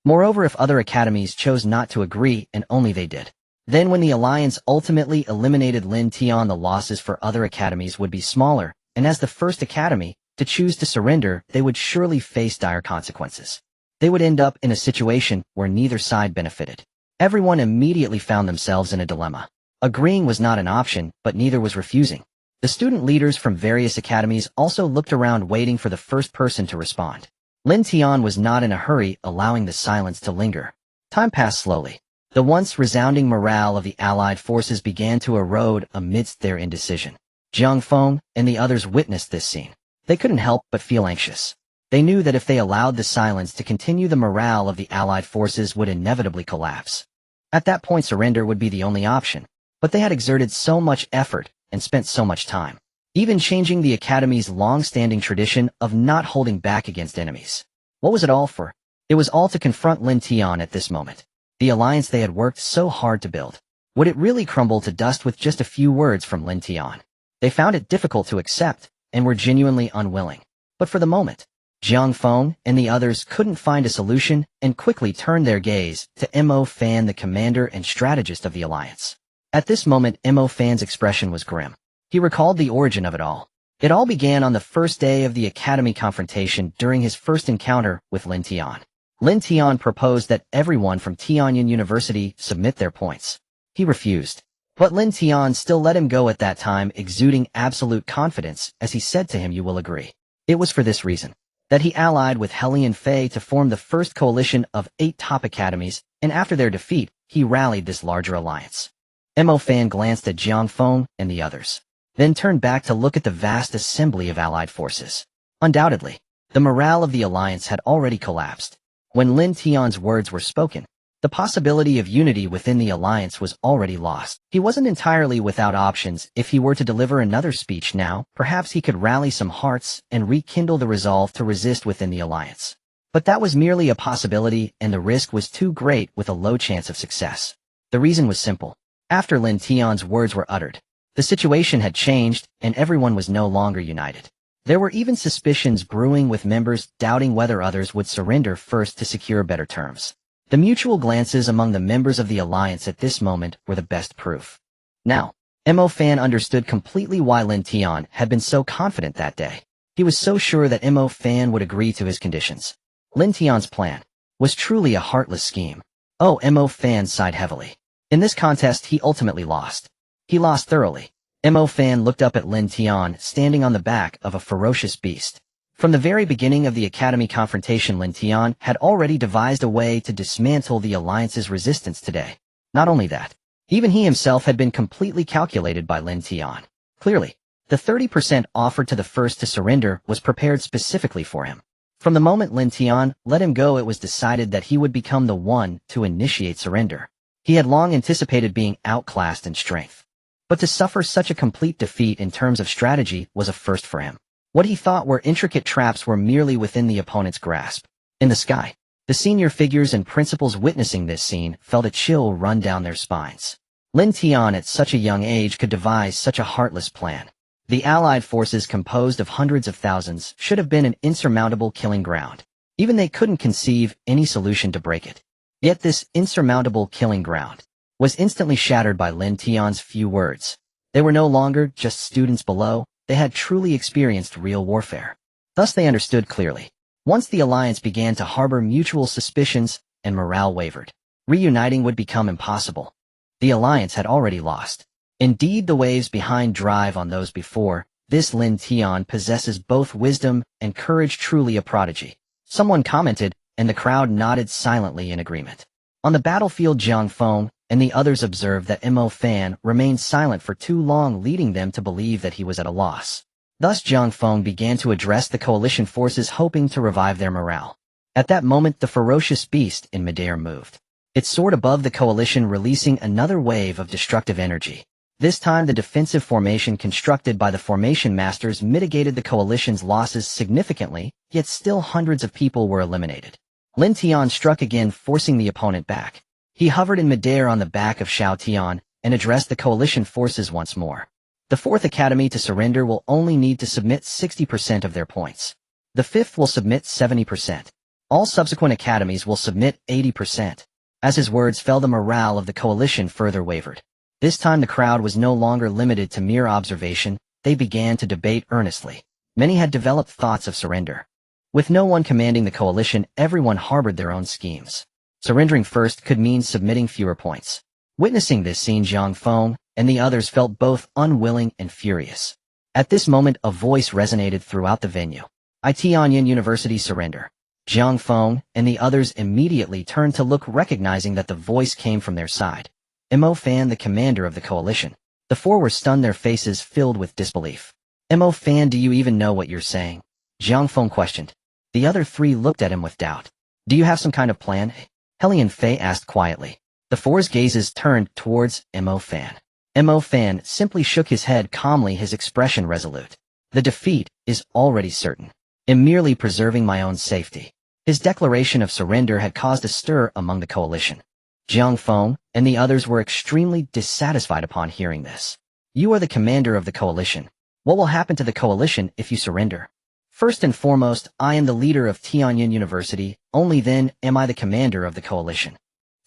Moreover, if other academies chose not to agree, and only they did, then when the alliance ultimately eliminated Lin Tian, the losses for other academies would be smaller, and as the first academy to choose to surrender, they would surely face dire consequences. They would end up in a situation where neither side benefited. Everyone immediately found themselves in a dilemma. Agreeing was not an option, but neither was refusing. The student leaders from various academies also looked around, waiting for the first person to respond. Lin Tian was not in a hurry, allowing the silence to linger. Time passed slowly. The once resounding morale of the allied forces began to erode amidst their indecision. Jiang Feng and the others witnessed this scene. They couldn't help but feel anxious. They knew that if they allowed the silence to continue, the morale of the allied forces would inevitably collapse. At that point, surrender would be the only option. But they had exerted so much effort and spent so much time, even changing the academy's long-standing tradition of not holding back against enemies. What was it all for? It was all to confront Lin Tian at this moment. The alliance they had worked so hard to build. Would it really crumble to dust with just a few words from Lin Tian? They found it difficult to accept, and were genuinely unwilling. But for the moment, Jiang Feng and the others couldn't find a solution, and quickly turned their gaze to Mo Fan, the commander and strategist of the alliance. At this moment, Mo Fan's expression was grim. He recalled the origin of it all. It all began on the first day of the academy confrontation, during his first encounter with Lin Tian. Lin Tian proposed that everyone from Tianyin University submit their points. He refused. But Lin Tian still let him go at that time, exuding absolute confidence as he said to him, "You will agree." It was for this reason that he allied with Helian Fei to form the first coalition of 8 top academies, and after their defeat, he rallied this larger alliance. Mo Fan glanced at Jiang Feng and the others, then turned back to look at the vast assembly of allied forces. Undoubtedly, the morale of the alliance had already collapsed. When Lin Tian's words were spoken, the possibility of unity within the alliance was already lost. He wasn't entirely without options. If he were to deliver another speech now, perhaps he could rally some hearts and rekindle the resolve to resist within the alliance. But that was merely a possibility, and the risk was too great with a low chance of success. The reason was simple. After Lin Tian's words were uttered, the situation had changed, and everyone was no longer united. There were even suspicions brewing, with members doubting whether others would surrender first to secure better terms. The mutual glances among the members of the alliance at this moment were the best proof. Now, Mo Fan understood completely why Lin Tian had been so confident that day. He was so sure that Mo Fan would agree to his conditions. Lin Tian's plan was truly a heartless scheme. Oh, Mo Fan sighed heavily. In this contest, he ultimately lost. He lost thoroughly. Mo Fan looked up at Lin Tian, standing on the back of a ferocious beast. From the very beginning of the academy confrontation, Lin Tian had already devised a way to dismantle the alliance's resistance today. Not only that, even he himself had been completely calculated by Lin Tian. Clearly, The 30% offered to the first to surrender was prepared specifically for him. From the moment Lin Tian let him go, it was decided that he would become the one to initiate surrender. He had long anticipated being outclassed in strength. But to suffer such a complete defeat in terms of strategy was a first for him. What he thought were intricate traps were merely within the opponent's grasp. In the sky, the senior figures and principals witnessing this scene felt a chill run down their spines. Lin Tian at such a young age could devise such a heartless plan. The Allied forces, composed of hundreds of thousands, should have been an insurmountable killing ground. Even they couldn't conceive any solution to break it. Yet this insurmountable killing ground was instantly shattered by Lin Tian's few words. They were no longer just students below, they had truly experienced real warfare. Thus they understood clearly. Once the alliance began to harbor mutual suspicions and morale wavered, reuniting would become impossible. The alliance had already lost. Indeed, the waves behind drive on those before. This Lin Tian possesses both wisdom and courage, truly a prodigy. Someone commented, and the crowd nodded silently in agreement. On the battlefield, Jiang Feng and the others observed that Mo Fan remained silent for too long, leading them to believe that he was at a loss. Thus Jiang Feng began to address the coalition forces, hoping to revive their morale. At that moment, the ferocious beast in midair moved. It soared above the coalition, releasing another wave of destructive energy. This time, the defensive formation constructed by the formation masters mitigated the coalition's losses significantly, yet still hundreds of people were eliminated. Lin Tian struck again, forcing the opponent back. He hovered in midair on the back of Xiao Tian and addressed the coalition forces once more. The fourth academy to surrender will only need to submit 60% of their points. The fifth will submit 70%. All subsequent academies will submit 80%. As his words fell, the morale of the coalition further wavered. This time the crowd was no longer limited to mere observation, they began to debate earnestly. Many had developed thoughts of surrender. With no one commanding the coalition, everyone harbored their own schemes. Surrendering first could mean submitting fewer points. Witnessing this scene, Jiang Feng and the others felt both unwilling and furious. At this moment, a voice resonated throughout the venue. Tianyin University surrender. Jiang Feng and the others immediately turned to look, recognizing that the voice came from their side. Mo Fan, the commander of the coalition. The four were stunned, their faces filled with disbelief. Mo Fan, do you even know what you're saying? Jiang Feng questioned. The other three looked at him with doubt. Do you have some kind of plan? Helian Fei asked quietly. The four's gazes turned towards Mo Fan. Mo Fan simply shook his head calmly, his expression resolute. The defeat is already certain. I'm merely preserving my own safety. His declaration of surrender had caused a stir among the coalition. Jiang Feng and the others were extremely dissatisfied upon hearing this. You are the commander of the coalition. What will happen to the coalition if you surrender? First and foremost, I am the leader of Tianyin University, only then am I the commander of the coalition.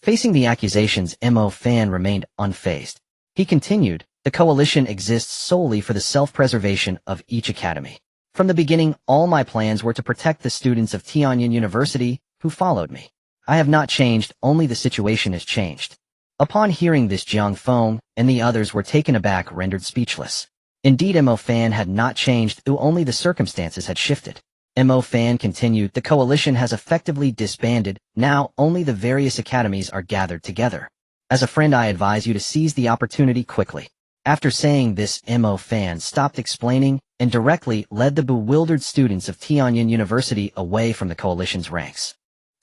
Facing the accusations, Mo Fan remained unfazed. He continued, the coalition exists solely for the self-preservation of each academy. From the beginning, all my plans were to protect the students of Tianyin University who followed me. I have not changed, only the situation has changed. Upon hearing this, Jiang Feng and the others were taken aback, rendered speechless. Indeed, Mo Fan had not changed, though only the circumstances had shifted. Mo Fan continued, the coalition has effectively disbanded, now only the various academies are gathered together. As a friend, I advise you to seize the opportunity quickly. After saying this, Mo Fan stopped explaining and directly led the bewildered students of Tianyin University away from the coalition's ranks.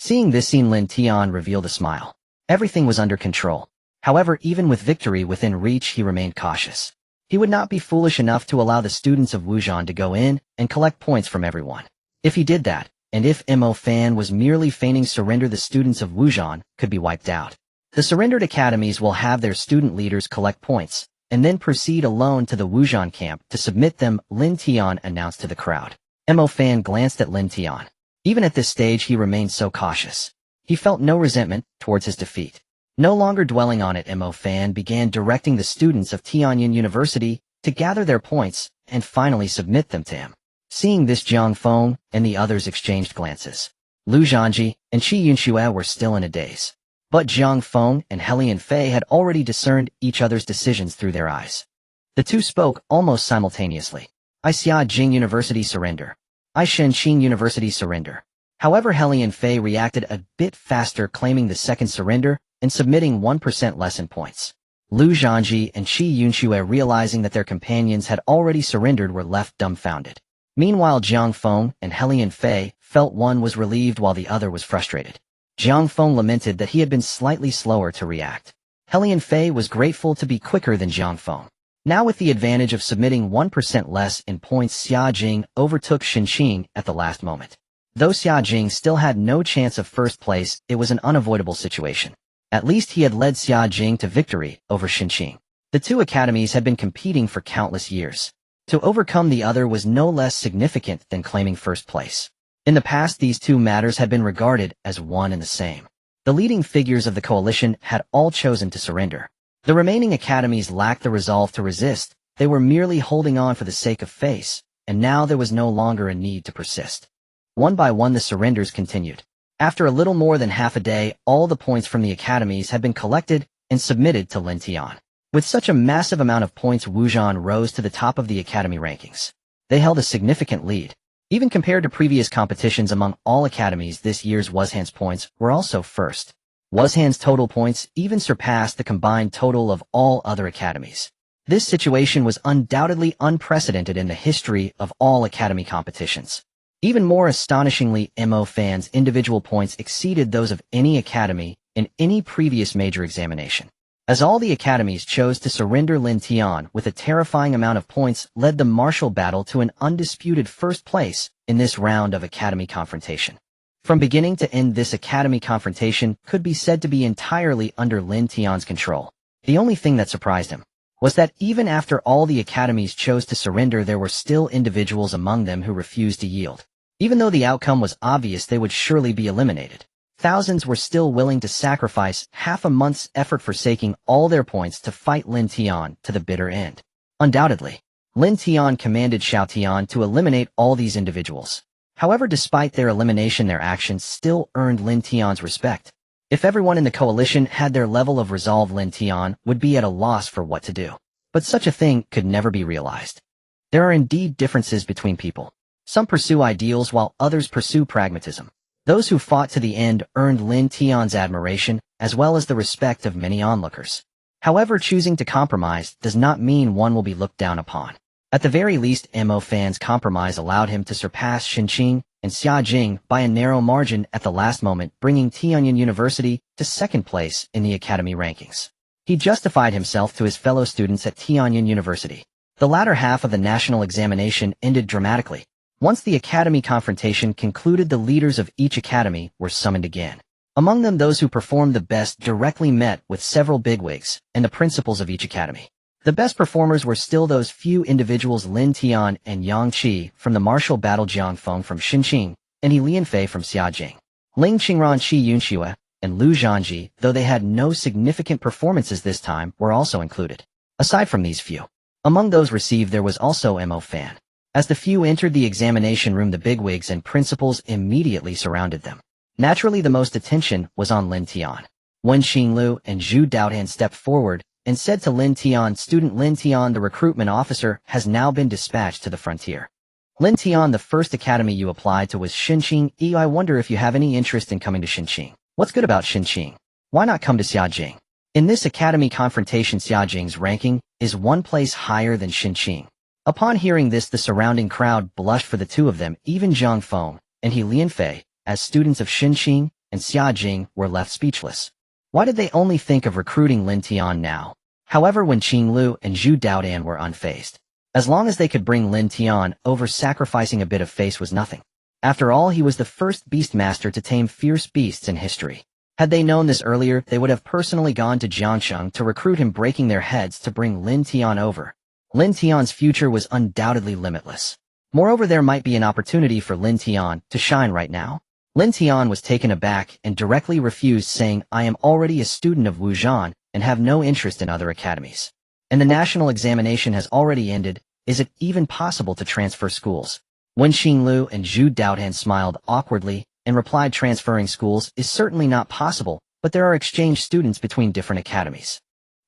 Seeing this scene, Lin Tian revealed a smile. Everything was under control. However, even with victory within reach, he remained cautious. He would not be foolish enough to allow the students of Wujian to go in and collect points from everyone. If he did that, and if Mo Fan was merely feigning surrender, the students of Wujian could be wiped out. The surrendered academies will have their student leaders collect points, and then proceed alone to the Wujian camp to submit them, Lin Tian announced to the crowd. Mo Fan glanced at Lin Tian. Even at this stage, he remained so cautious. He felt no resentment towards his defeat. No longer dwelling on it, Mo Fan began directing the students of Tianyin University to gather their points and finally submit them to him. Seeing this, Jiang Feng and the others exchanged glances. Lu Zhanji and Qi Yunxue were still in a daze. But Jiang Feng and Helian Fei had already discerned each other's decisions through their eyes. The two spoke almost simultaneously. I Xia Jing University surrender. I Shenqing University surrender. However, Helian Fei reacted a bit faster, claiming the second surrender and submitting 1% less in points. Lu Zhanji and Qi Yunxue, realizing that their companions had already surrendered, were left dumbfounded. Meanwhile, Jiang Feng and Helian Fei felt one was relieved while the other was frustrated. Jiang Feng lamented that he had been slightly slower to react. Helian Fei was grateful to be quicker than Jiang Feng. Now, with the advantage of submitting 1% less in points, Xia Jing overtook Xinqing at the last moment. Though Xia Jing still had no chance of first place, it was an unavoidable situation. At least he had led Xia Jing to victory over Xinqing. The two academies had been competing for countless years. To overcome the other was no less significant than claiming first place. In the past, these two matters had been regarded as one and the same. The leading figures of the coalition had all chosen to surrender. The remaining academies lacked the resolve to resist. They were merely holding on for the sake of face, and now there was no longer a need to persist. One by one, the surrenders continued. After a little more than half a day, all the points from the academies had been collected and submitted to Lin Tian. With such a massive amount of points, Wuzhan rose to the top of the academy rankings. They held a significant lead. Even compared to previous competitions among all academies, this year's Wuzhan's points were also first. Wuzhan's total points even surpassed the combined total of all other academies. This situation was undoubtedly unprecedented in the history of all academy competitions. Even more astonishingly, Mo Fan's individual points exceeded those of any academy in any previous major examination. As all the academies chose to surrender, Lin Tian, with a terrifying amount of points, led the martial battle to an undisputed first place in this round of academy confrontation. From beginning to end, this academy confrontation could be said to be entirely under Lin Tian's control. The only thing that surprised him was that even after all the academies chose to surrender, there were still individuals among them who refused to yield. Even though the outcome was obvious, they would surely be eliminated. Thousands were still willing to sacrifice half a month's effort, forsaking all their points to fight Lin Tian to the bitter end. Undoubtedly, Lin Tian commanded Xiao Tian to eliminate all these individuals. However, despite their elimination, their actions still earned Lin Tian's respect. If everyone in the coalition had their level of resolve, Lin Tian would be at a loss for what to do. But such a thing could never be realized. There are indeed differences between people. Some pursue ideals while others pursue pragmatism. Those who fought to the end earned Lin Tian's admiration as well as the respect of many onlookers. However, choosing to compromise does not mean one will be looked down upon. At the very least, Mo Fan's compromise allowed him to surpass Xinqing and Xia Jing by a narrow margin at the last moment, bringing Tianjin University to second place in the academy rankings. He justified himself to his fellow students at Tianjin University. The latter half of the national examination ended dramatically. Once the academy confrontation concluded, the leaders of each academy were summoned again. Among them, those who performed the best directly met with several bigwigs and the principals of each academy. The best performers were still those few individuals: Lin Tian and Yang Qi from the martial battle, Jiang Feng from Xinqing, and Helian Fei from Xiajing. Ling Qingran, Qi Yunxue, and Lu Zhanji, though they had no significant performances this time, were also included. Aside from these few, among those received there was also Mo Fan. As the few entered the examination room, the bigwigs and principals immediately surrounded them. Naturally, the most attention was on Lin Tian. Wen Xinglu and Zhu Daodan stepped forward and said to Lin Tian, "Student Lin Tian, the recruitment officer, has now been dispatched to the frontier. Lin Tian, the first academy you applied to was Xinqing. I wonder if you have any interest in coming to Xinqing. What's good about Xinqing? Why not come to Xiajing? In this academy confrontation, Xiajing's ranking is one place higher than Xinqing." Upon hearing this, the surrounding crowd blushed for the two of them. Even Jiang Feng and Helian Fei, as students of Xinqing and Xiajing, were left speechless. Why did they only think of recruiting Lin Tian now? However, Wen Qinglu and Zhu Daodan were unfazed. As long as they could bring Lin Tian over, sacrificing a bit of face was nothing. After all, he was the first beastmaster to tame fierce beasts in history. Had they known this earlier, they would have personally gone to Jiangsheng to recruit him, breaking their heads to bring Lin Tian over. Lin Tian's future was undoubtedly limitless. Moreover, there might be an opportunity for Lin Tian to shine right now. Lin Tian was taken aback and directly refused, saying, "I am already a student of Wuzhan and have no interest in other academies. And the national examination has already ended. Is it even possible to transfer schools?" Wen Xinglu and Zhu Daodan smiled awkwardly and replied, "Transferring schools is certainly not possible, but there are exchange students between different academies."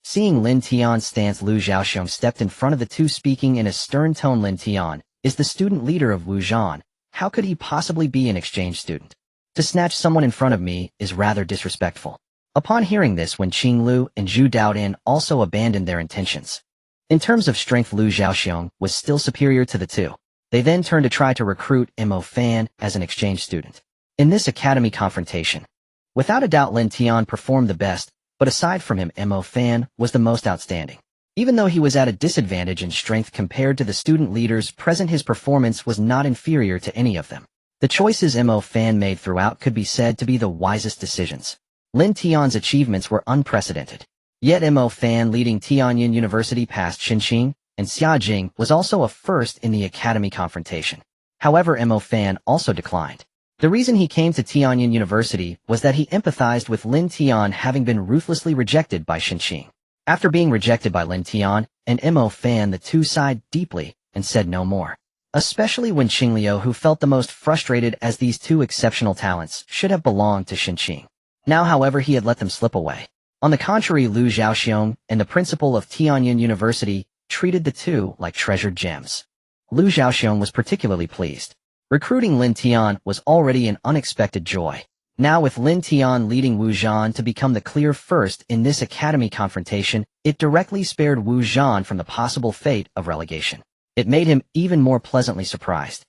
Seeing Lin Tian's stance, Lu Zhaoxiong stepped in front of the two, speaking in a stern tone. "Lin Tian is the student leader of Wuzhan. How could he possibly be an exchange student? To snatch someone in front of me is rather disrespectful." Upon hearing this, Wen Qinglu and Zhu Daodan also abandoned their intentions. In terms of strength, Lu Zhaoxiong was still superior to the two. They then turned to try to recruit Mo Fan as an exchange student. In this academy confrontation, without a doubt Lin Tian performed the best, but aside from him, Mo Fan was the most outstanding. Even though he was at a disadvantage in strength compared to the student leaders present, his performance was not inferior to any of them. The choices Mo Fan made throughout could be said to be the wisest decisions. Lin Tian's achievements were unprecedented. Yet Mo Fan leading Tianyin University past Xinqing and Xia Jing was also a first in the academy confrontation. However, Mo Fan also declined. The reason he came to Tianyin University was that he empathized with Lin Tian, having been ruthlessly rejected by Xinqing. After being rejected by Lin Tian and Mo Fan, the two sighed deeply and said no more. Especially when Qingliu, who felt the most frustrated, as these two exceptional talents should have belonged to Xinqing. Now, however, he had let them slip away. On the contrary, Lu Zhaoxiong and the principal of Tianyin University treated the two like treasured gems. Lu Zhaoxiong was particularly pleased. Recruiting Lin Tian was already an unexpected joy. Now, with Lin Tian leading Wu Zhan to become the clear first in this academy confrontation, it directly spared Wu Zhan from the possible fate of relegation. It made him even more pleasantly surprised.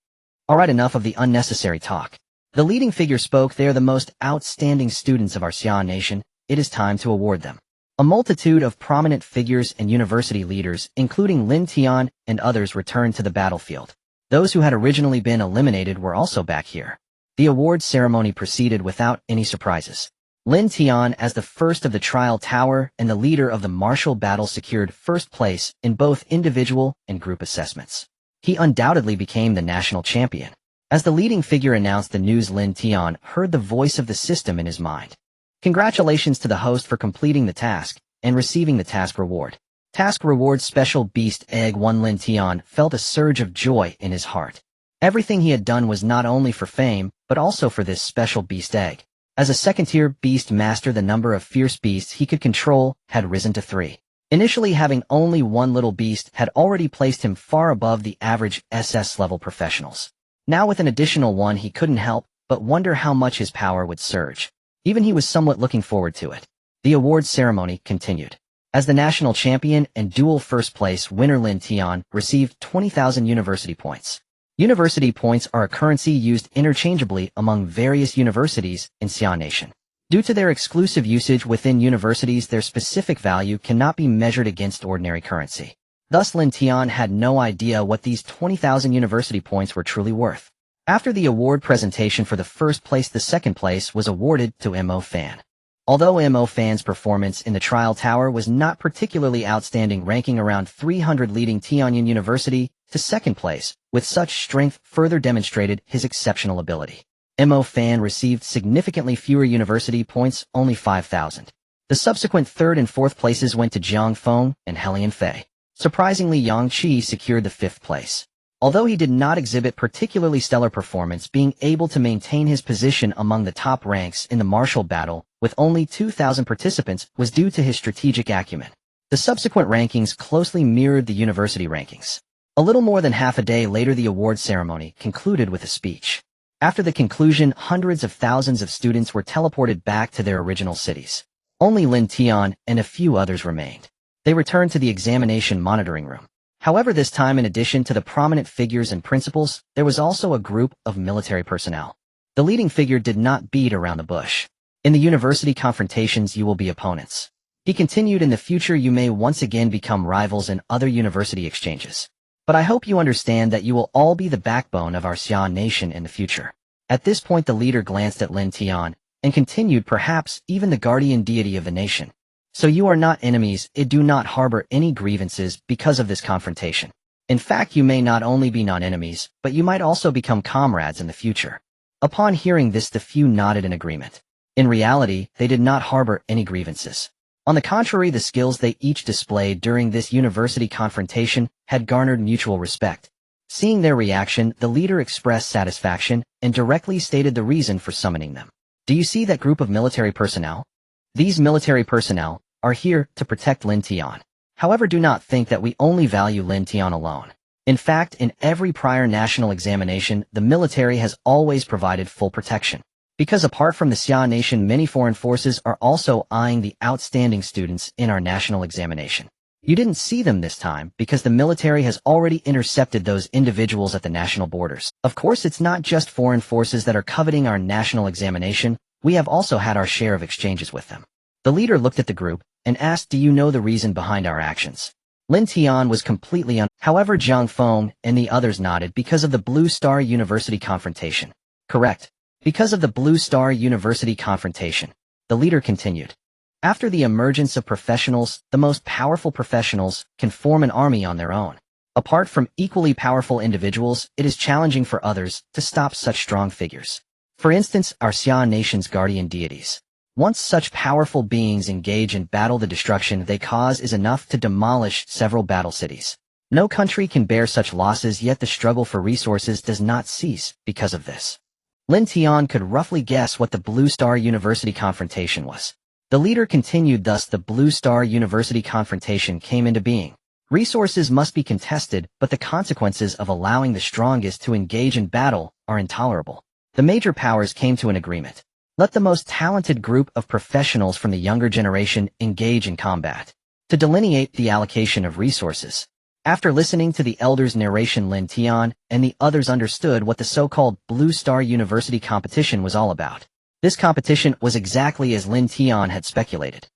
Alright, enough of the unnecessary talk. The leading figure spoke. They are the most outstanding students of our Xia nation. It is time to award them. A multitude of prominent figures and university leaders, including Lin Tian and others, returned to the battlefield. Those who had originally been eliminated were also back here. The award ceremony proceeded without any surprises. Lin Tian, as the first of the trial tower and the leader of the martial battle, secured first place in both individual and group assessments. He undoubtedly became the national champion. As the leading figure announced the news, Lin Tian heard the voice of the system in his mind. Congratulations to the host for completing the task and receiving the task reward. Task reward: Special Beast Egg 1. Lin Tian felt a surge of joy in his heart. Everything he had done was not only for fame, but also for this Special Beast Egg. As a second-tier beast master, the number of fierce beasts he could control had risen to 3. Initially, having only one little beast had already placed him far above the average SS-level professionals. Now, with an additional one, he couldn't help but wonder how much his power would surge. Even he was somewhat looking forward to it. The award ceremony continued. As the national champion and dual first place winner, Lin Tian received 20,000 university points. University points are a currency used interchangeably among various universities in Xia Nation. Due to their exclusive usage within universities, their specific value cannot be measured against ordinary currency. Thus, Lin Tian had no idea what these 20,000 university points were truly worth. After the award presentation for the first place, the second place was awarded to Mo Fan. Although Mo Fan's performance in the trial tower was not particularly outstanding, ranking around 300, leading Tianyin University to second place with such strength further demonstrated his exceptional ability. Mo Fan received significantly fewer university points, only 5,000. The subsequent third and fourth places went to Jiang Feng and Helian Fei. Surprisingly, Yang Qi secured the fifth place. Although he did not exhibit particularly stellar performance, being able to maintain his position among the top ranks in the martial battle with only 2,000 participants was due to his strategic acumen. The subsequent rankings closely mirrored the university rankings. A little more than half a day later, the award ceremony concluded with a speech. After the conclusion, hundreds of thousands of students were teleported back to their original cities. Only Lin Tian and a few others remained. They returned to the examination monitoring room. However, this time, in addition to the prominent figures and principals, there was also a group of military personnel. The leading figure did not beat around the bush. In the university confrontations, you will be opponents. He continued, in the future you may once again become rivals in other university exchanges. But I hope you understand that you will all be the backbone of our Xia nation in the future. At this point, the leader glanced at Lin Tian and continued, perhaps even the guardian deity of the nation. So you are not enemies. Do not harbor any grievances because of this confrontation. In fact, you may not only be non-enemies, but you might also become comrades in the future. Upon hearing this, the few nodded in agreement. In reality, they did not harbor any grievances. On the contrary, the skills they each displayed during this university confrontation had garnered mutual respect. Seeing their reaction, the leader expressed satisfaction and directly stated the reason for summoning them. Do you see that group of military personnel? These military personnel are here to protect Lin Tian. However, do not think that we only value Lin Tian alone. In fact, in every prior national examination, the military has always provided full protection. Because apart from the Xia Nation, many foreign forces are also eyeing the outstanding students in our national examination. You didn't see them this time because the military has already intercepted those individuals at the national borders. Of course, it's not just foreign forces that are coveting our national examination. We have also had our share of exchanges with them. The leader looked at the group and asked, "Do you know the reason behind our actions?" Lin Tian was completely However, Zhang Feng and the others nodded because of the Blue Star University confrontation. Correct. Because of the Blue Star University confrontation. The leader continued. After the emergence of professionals, the most powerful professionals can form an army on their own. Apart from equally powerful individuals, it is challenging for others to stop such strong figures. For instance, our Xia Nation's guardian deities. Once such powerful beings engage in battle, the destruction they cause is enough to demolish several battle cities. No country can bear such losses, yet the struggle for resources does not cease because of this. Lin Tian could roughly guess what the Blue Star University confrontation was. The leader continued, thus the Blue Star University confrontation came into being. Resources must be contested, but the consequences of allowing the strongest to engage in battle are intolerable. The major powers came to an agreement. Let the most talented group of professionals from the younger generation engage in combat. To delineate the allocation of resources. After listening to the elder's narration, Lin Tian and the others understood what the so-called Blue Star University competition was all about. This competition was exactly as Lin Tian had speculated.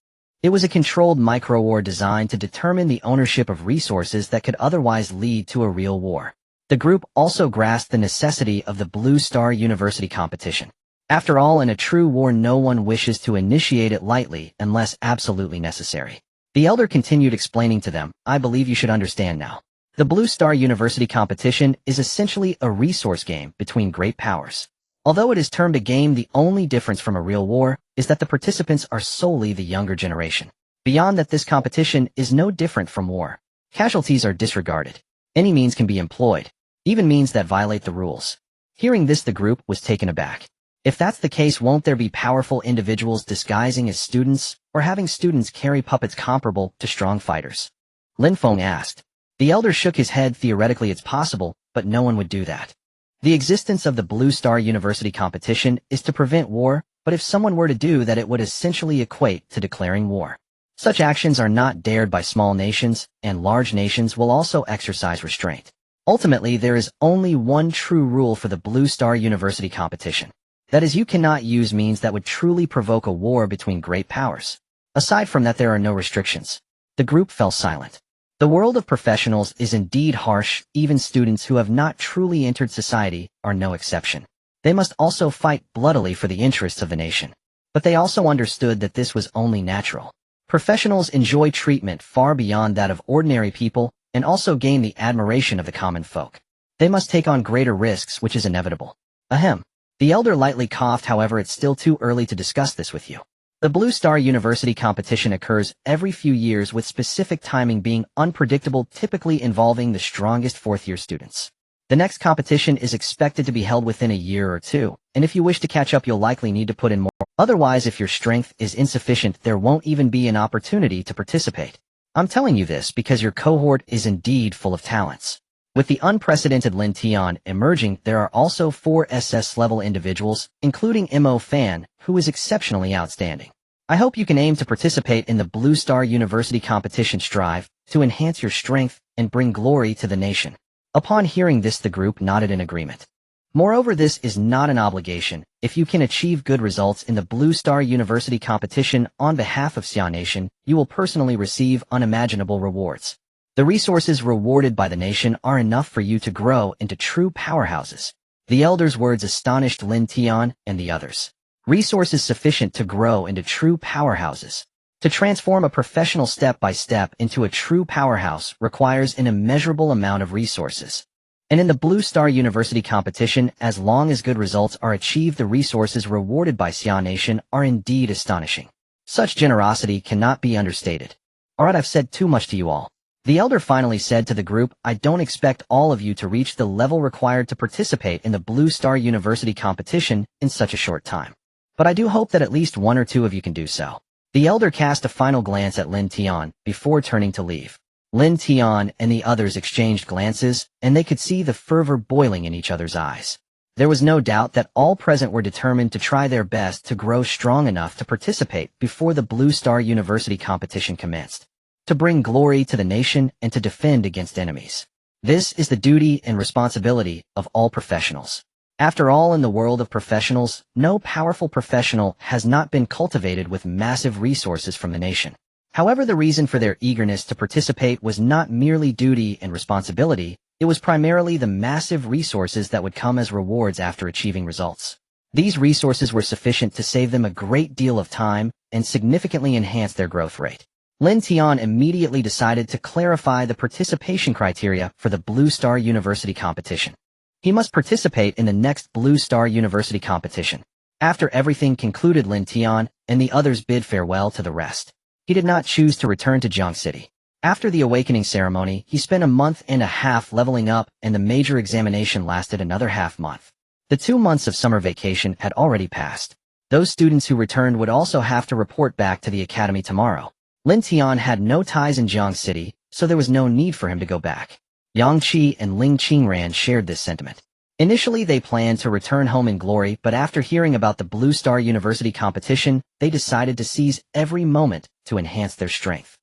It was a controlled micro-war designed to determine the ownership of resources that could otherwise lead to a real war. The group also grasped the necessity of the Blue Star University competition. After all, in a true war, no one wishes to initiate it lightly unless absolutely necessary. The elder continued explaining to them, "I believe you should understand now. The Blue Star University competition is essentially a resource game between great powers. Although it is termed a game, the only difference from a real war is that the participants are solely the younger generation. Beyond that, this competition is no different from war. Casualties are disregarded. Any means can be employed, even means that violate the rules." Hearing this, the group was taken aback. If that's the case, won't there be powerful individuals disguising as students, or having students carry puppets comparable to strong fighters? Lin Feng asked. The elder shook his head. Theoretically it's possible, but no one would do that. The existence of the Blue Star University competition is to prevent war, but if someone were to do that, it would essentially equate to declaring war. Such actions are not dared by small nations, and large nations will also exercise restraint. Ultimately, there is only one true rule for the Blue Star University competition. That is, you cannot use means that would truly provoke a war between great powers. Aside from that, there are no restrictions. The group fell silent. The world of professionals is indeed harsh. Even students who have not truly entered society are no exception. They must also fight bloodily for the interests of the nation. But they also understood that this was only natural. Professionals enjoy treatment far beyond that of ordinary people and also gain the admiration of the common folk. They must take on greater risks, which is inevitable. Ahem. The elder lightly coughed. However, it's still too early to discuss this with you. The Blue Star University competition occurs every few years with specific timing being unpredictable, typically involving the strongest fourth-year students. The next competition is expected to be held within a year or two, and if you wish to catch up, you'll likely need to put in more. Otherwise, if your strength is insufficient, there won't even be an opportunity to participate. I'm telling you this because your cohort is indeed full of talents. With the unprecedented Lin Tian emerging, there are also 4 SS-level individuals, including Mo Fan, who is exceptionally outstanding. I hope you can aim to participate in the Blue Star University competition. Strive to enhance your strength and bring glory to the nation. Upon hearing this, the group nodded in agreement. Moreover, this is not an obligation. If you can achieve good results in the Blue Star University competition on behalf of Xia Nation, you will personally receive unimaginable rewards. The resources rewarded by the nation are enough for you to grow into true powerhouses. The elder's words astonished Lin Tian and the others. Resources sufficient to grow into true powerhouses. To transform a professional step by step into a true powerhouse requires an immeasurable amount of resources. And in the Blue Star University competition, as long as good results are achieved, the resources rewarded by Xia Nation are indeed astonishing. Such generosity cannot be understated. Alright, I've said too much to you all. The elder finally said to the group, I don't expect all of you to reach the level required to participate in the Blue Star University competition in such a short time. But I do hope that at least 1 or 2 of you can do so. The elder cast a final glance at Lin Tian before turning to leave. Lin Tian and the others exchanged glances, and they could see the fervor boiling in each other's eyes. There was no doubt that all present were determined to try their best to grow strong enough to participate before the Blue Star University competition commenced, to bring glory to the nation and to defend against enemies. This is the duty and responsibility of all professionals. After all, in the world of professionals, no powerful professional has not been cultivated with massive resources from the nation. However, the reason for their eagerness to participate was not merely duty and responsibility, it was primarily the massive resources that would come as rewards after achieving results. These resources were sufficient to save them a great deal of time and significantly enhance their growth rate. Lin Tian immediately decided to clarify the participation criteria for the Blue Star University competition. He must participate in the next Blue Star University competition. After everything concluded, Lin Tian and the others bid farewell to the rest. He did not choose to return to Jiang City. After the awakening ceremony, he spent a month and a half leveling up, and the major examination lasted another half-month. The 2 months of summer vacation had already passed. Those students who returned would also have to report back to the academy tomorrow. Lin Tian had no ties in Jiang City, so there was no need for him to go back. Yang Qi and Ling Qingran shared this sentiment. Initially, they planned to return home in glory, but after hearing about the Blue Star University competition, they decided to seize every moment to enhance their strength.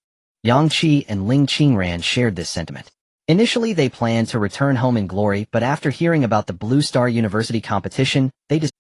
Yang Qi and Ling Qingran shared this sentiment. Initially, they planned to return home in glory, but after hearing about the Blue Star University competition,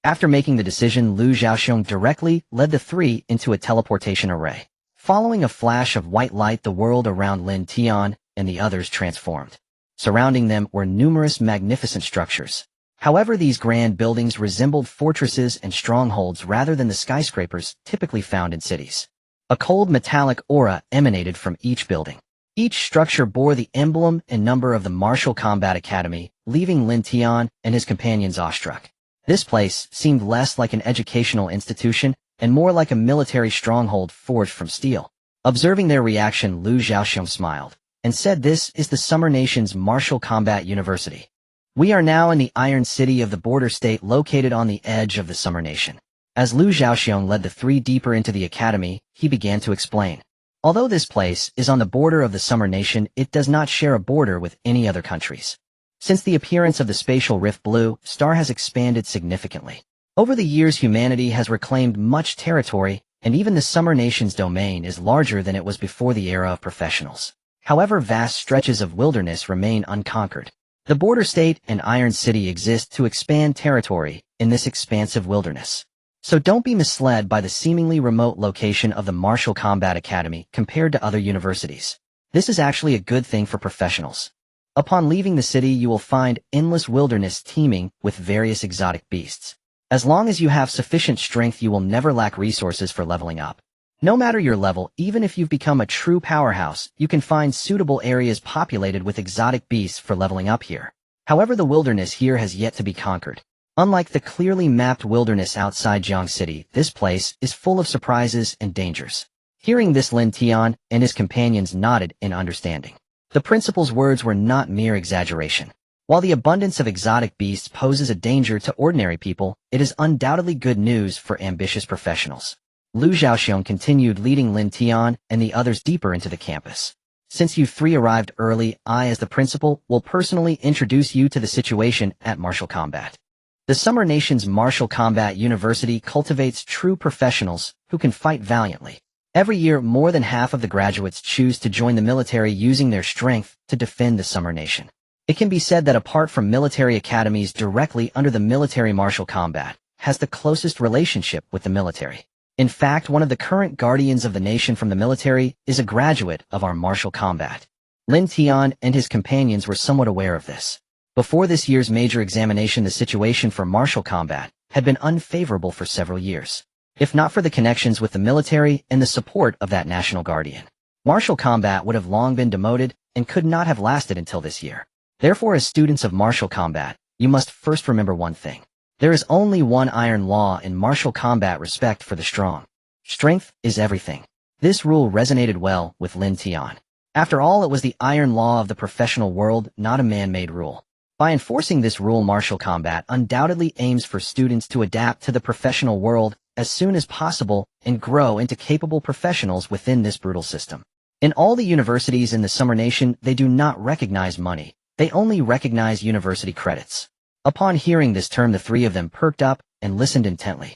after making the decision, Lu Zhaoxiong directly led the three into a teleportation array. Following a flash of white light, the world around Lin Tian and the others transformed. Surrounding them were numerous magnificent structures. However, these grand buildings resembled fortresses and strongholds rather than the skyscrapers typically found in cities. A cold metallic aura emanated from each building. Each structure bore the emblem and number of the Martial Combat Academy, leaving Lin Tian and his companions awestruck. This place seemed less like an educational institution and more like a military stronghold forged from steel. Observing their reaction, Lu Zhaoxiong smiled and said, "This is the Summer Nation's Martial Combat University. We are now in the Iron City of the border state located on the edge of the Summer Nation." As Lu Zhaoxiong led the three deeper into the academy, he began to explain. Although this place is on the border of the Summer Nation, it does not share a border with any other countries. Since the appearance of the spatial rift, Blue Star has expanded significantly. Over the years, humanity has reclaimed much territory, and even the Summer Nation's domain is larger than it was before the era of professionals. However, vast stretches of wilderness remain unconquered. The border state and Iron City exist to expand territory in this expansive wilderness. So don't be misled by the seemingly remote location of the Martial Combat Academy compared to other universities. This is actually a good thing for professionals. Upon leaving the city, you will find endless wilderness teeming with various exotic beasts. As long as you have sufficient strength, you will never lack resources for leveling up. No matter your level, even if you've become a true powerhouse, you can find suitable areas populated with exotic beasts for leveling up here. However, the wilderness here has yet to be conquered. Unlike the clearly mapped wilderness outside Jiang City, this place is full of surprises and dangers. Hearing this, Lin Tian and his companions nodded in understanding. The principal's words were not mere exaggeration. While the abundance of exotic beasts poses a danger to ordinary people, it is undoubtedly good news for ambitious professionals. Lu Zhaoxiong continued, leading Lin Tian and the others deeper into the campus. Since you three arrived early, I, as the principal, will personally introduce you to the situation at Martial Combat. The Summer Nation's Martial Combat University cultivates true professionals who can fight valiantly. Every year, more than half of the graduates choose to join the military, using their strength to defend the Summer Nation. It can be said that apart from military academies directly under the military, Martial Combat has the closest relationship with the military. In fact, one of the current guardians of the nation from the military is a graduate of our Martial Combat. Lin Tian and his companions were somewhat aware of this. Before this year's major examination, the situation for Martial Combat had been unfavorable for several years. If not for the connections with the military and the support of that national guardian, Martial Combat would have long been demoted and could not have lasted until this year. Therefore, as students of Martial Combat, you must first remember one thing. There is only one iron law in Martial Combat: respect for the strong. Strength is everything. This rule resonated well with Lin Tian. After all, it was the iron law of the professional world, not a man-made rule. By enforcing this rule, Martial Combat undoubtedly aims for students to adapt to the professional world as soon as possible and grow into capable professionals within this brutal system. In all the universities in the Summer Nation, they do not recognize money. They only recognize university credits. Upon hearing this term, the three of them perked up and listened intently.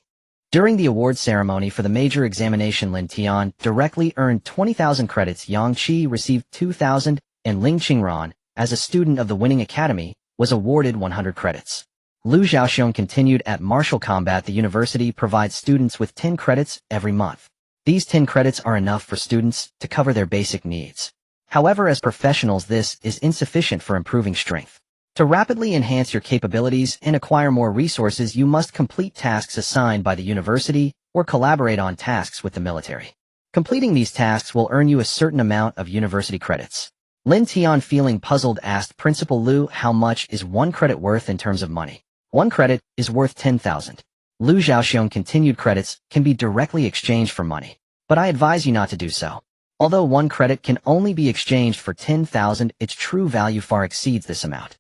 During the award ceremony for the major examination, Lin Tian directly earned 20,000 credits, Yang Qi received 2,000, and Ling Qingran, as a student of the winning academy, was awarded 100 credits. Lu Zhaoxiong continued. At martial combat, the university provides students with 10 credits every month. These 10 credits are enough for students to cover their basic needs. However, as professionals, this is insufficient for improving strength. To rapidly enhance your capabilities and acquire more resources, you must complete tasks assigned by the university or collaborate on tasks with the military. Completing these tasks will earn you a certain amount of university credits. Lin Tian, feeling puzzled, asked Principal Lu, how much is 1 credit worth in terms of money? 1 credit is worth 10,000. Lu Zhaoxiong continued. Credits can be directly exchanged for money, but I advise you not to do so. Although 1 credit can only be exchanged for 10,000, its true value far exceeds this amount.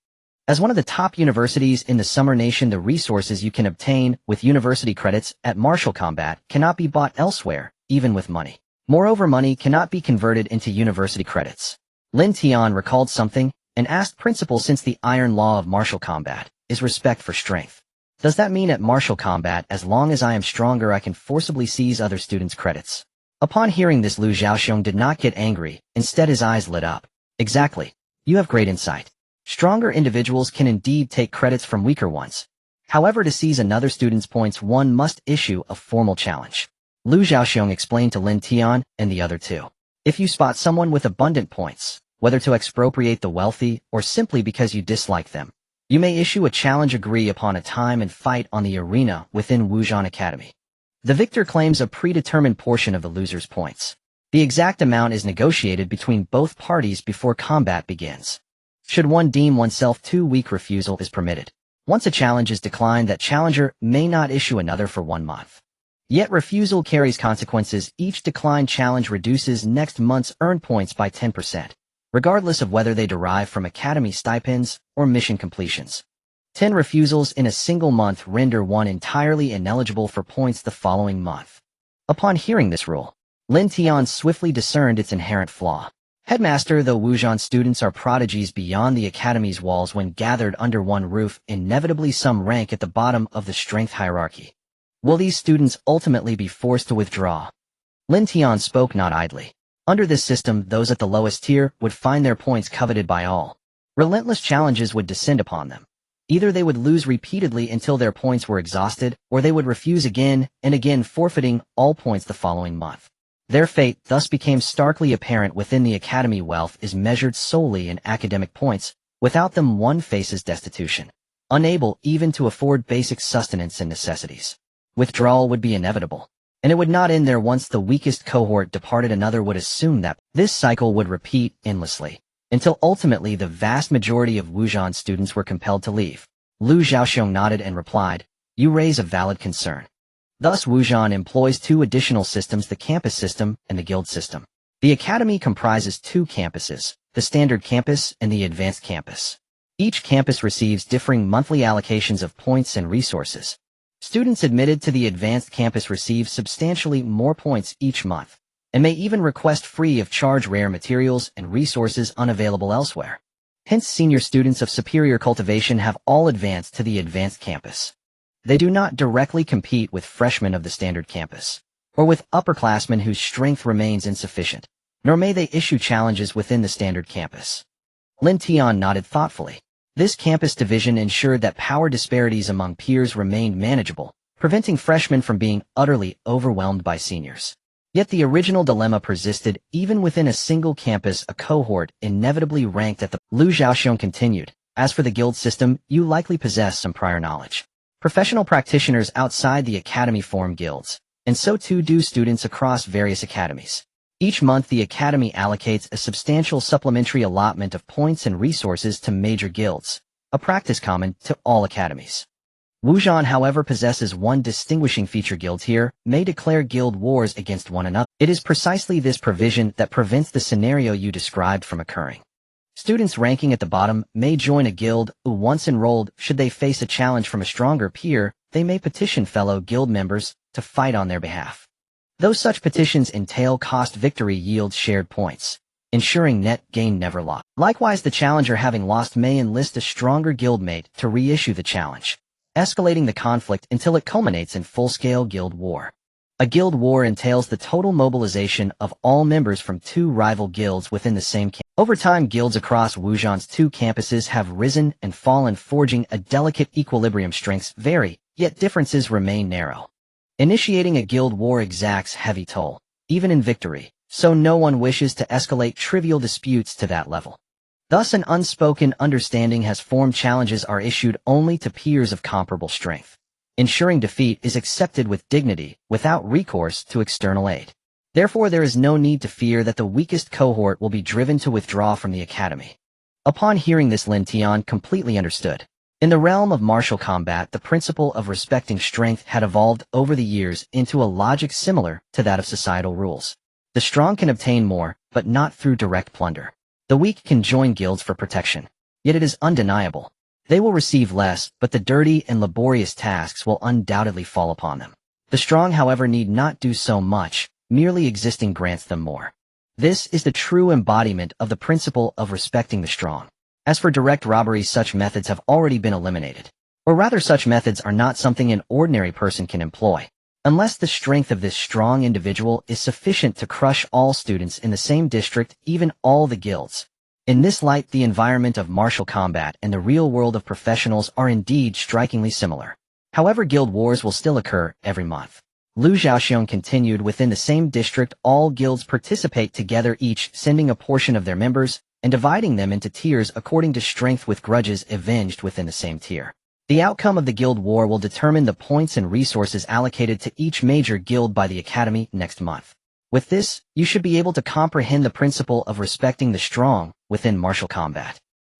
As one of the top universities in the Summer Nation, the resources you can obtain with university credits at martial combat cannot be bought elsewhere, even with money. Moreover, money cannot be converted into university credits. Lin Tian recalled something and asked Principal, since the iron law of martial combat is respect for strength, does that mean at martial combat, as long as I am stronger, I can forcibly seize other students' credits? Upon hearing this, Lu Zhaoxiong did not get angry. Instead, his eyes lit up. Exactly. You have great insight. Stronger individuals can indeed take credits from weaker ones. However, to seize another student's points, one must issue a formal challenge. Lu Zhaoxiong explained to Lin Tian and the other two. If you spot someone with abundant points, whether to expropriate the wealthy or simply because you dislike them, you may issue a challenge, agree upon a time, and fight on the arena within Wuzhan Academy. The victor claims a predetermined portion of the loser's points. The exact amount is negotiated between both parties before combat begins. Should one deem oneself too weak, refusal is permitted. Once a challenge is declined, that challenger may not issue another for 1 month. Yet refusal carries consequences. Each declined challenge reduces next month's earned points by 10%, regardless of whether they derive from academy stipends or mission completions. 10 refusals in a single month render one entirely ineligible for points the following month. Upon hearing this rule, Lin Tian swiftly discerned its inherent flaw. Headmaster, though Wuzhan students are prodigies beyond the academy's walls, when gathered under one roof, inevitably some rank at the bottom of the strength hierarchy. Will these students ultimately be forced to withdraw? Lin Tian spoke not idly. Under this system, those at the lowest tier would find their points coveted by all. Relentless challenges would descend upon them. Either they would lose repeatedly until their points were exhausted, or they would refuse again and again, forfeiting all points the following month. Their fate thus became starkly apparent within the academy. Wealth is measured solely in academic points. Without them, one faces destitution, unable even to afford basic sustenance and necessities. Withdrawal would be inevitable, and it would not end there. Once the weakest cohort departed, another would assume that. This cycle would repeat endlessly, until ultimately the vast majority of Wuzhan students were compelled to leave. Lu Zhaoxiong nodded and replied, "You raise a valid concern." Thus, Wuzhan employs 2 additional systems, the campus system and the guild system. The academy comprises 2 campuses, the standard campus and the advanced campus. Each campus receives differing monthly allocations of points and resources. Students admitted to the advanced campus receive substantially more points each month, and may even request free of charge rare materials and resources unavailable elsewhere. Hence, senior students of superior cultivation have all advanced to the advanced campus. They do not directly compete with freshmen of the standard campus, or with upperclassmen whose strength remains insufficient, nor may they issue challenges within the standard campus. Lin Tian nodded thoughtfully. This campus division ensured that power disparities among peers remained manageable, preventing freshmen from being utterly overwhelmed by seniors. Yet the original dilemma persisted. Even within a single campus, a cohort inevitably ranked at the. Lu Zhaoxiong continued, "As for the guild system, you likely possess some prior knowledge. Professional practitioners outside the academy form guilds, and so too do students across various academies. Each month, the academy allocates a substantial supplementary allotment of points and resources to major guilds, a practice common to all academies. Wuzhan, however, possesses one distinguishing feature. Guilds here may declare guild wars against one another. It is precisely this provision that prevents the scenario you described from occurring. Students ranking at the bottom may join a guild. Once enrolled, should they face a challenge from a stronger peer, they may petition fellow guild members to fight on their behalf. Though such petitions entail cost, victory yields shared points. ensuring net gain never lost. Likewise, the challenger having lost may enlist a stronger guildmate to reissue the challenge, escalating the conflict until it culminates in full-scale guild war. A guild war entails the total mobilization of all members from two rival guilds within the same camp. Over time, guilds across Wujian's two campuses have risen and fallen, forging a delicate equilibrium. Strengths vary, yet differences remain narrow. Initiating a guild war exacts heavy toll, even in victory, so no one wishes to escalate trivial disputes to that level. Thus, an unspoken understanding has formed: challenges are issued only to peers of comparable strength, ensuring defeat is accepted with dignity, without recourse to external aid. Therefore, there is no need to fear that the weakest cohort will be driven to withdraw from the academy. Upon hearing this, Lin Tian completely understood. In the realm of martial combat, the principle of respecting strength had evolved over the years into a logic similar to that of societal rules. The strong can obtain more, but not through direct plunder. The weak can join guilds for protection. Yet it is undeniable. They will receive less, but the dirty and laborious tasks will undoubtedly fall upon them. The strong, however, need not do so much, merely existing grants them more. This is the true embodiment of the principle of respecting the strong. As for direct robbery, such methods have already been eliminated. Or rather, such methods are not something an ordinary person can employ, unless the strength of this strong individual is sufficient to crush all students in the same district, even all the guilds. In this light, the environment of martial combat and the real world of professionals are indeed strikingly similar. However, guild wars will still occur every month. Lu Zhaoxiong continued. Within the same district, all guilds participate together, each sending a portion of their members and dividing them into tiers according to strength, with grudges avenged within the same tier. The outcome of the guild war will determine the points and resources allocated to each major guild by the academy next month. With this, you should be able to comprehend the principle of respecting the strong within martial combat.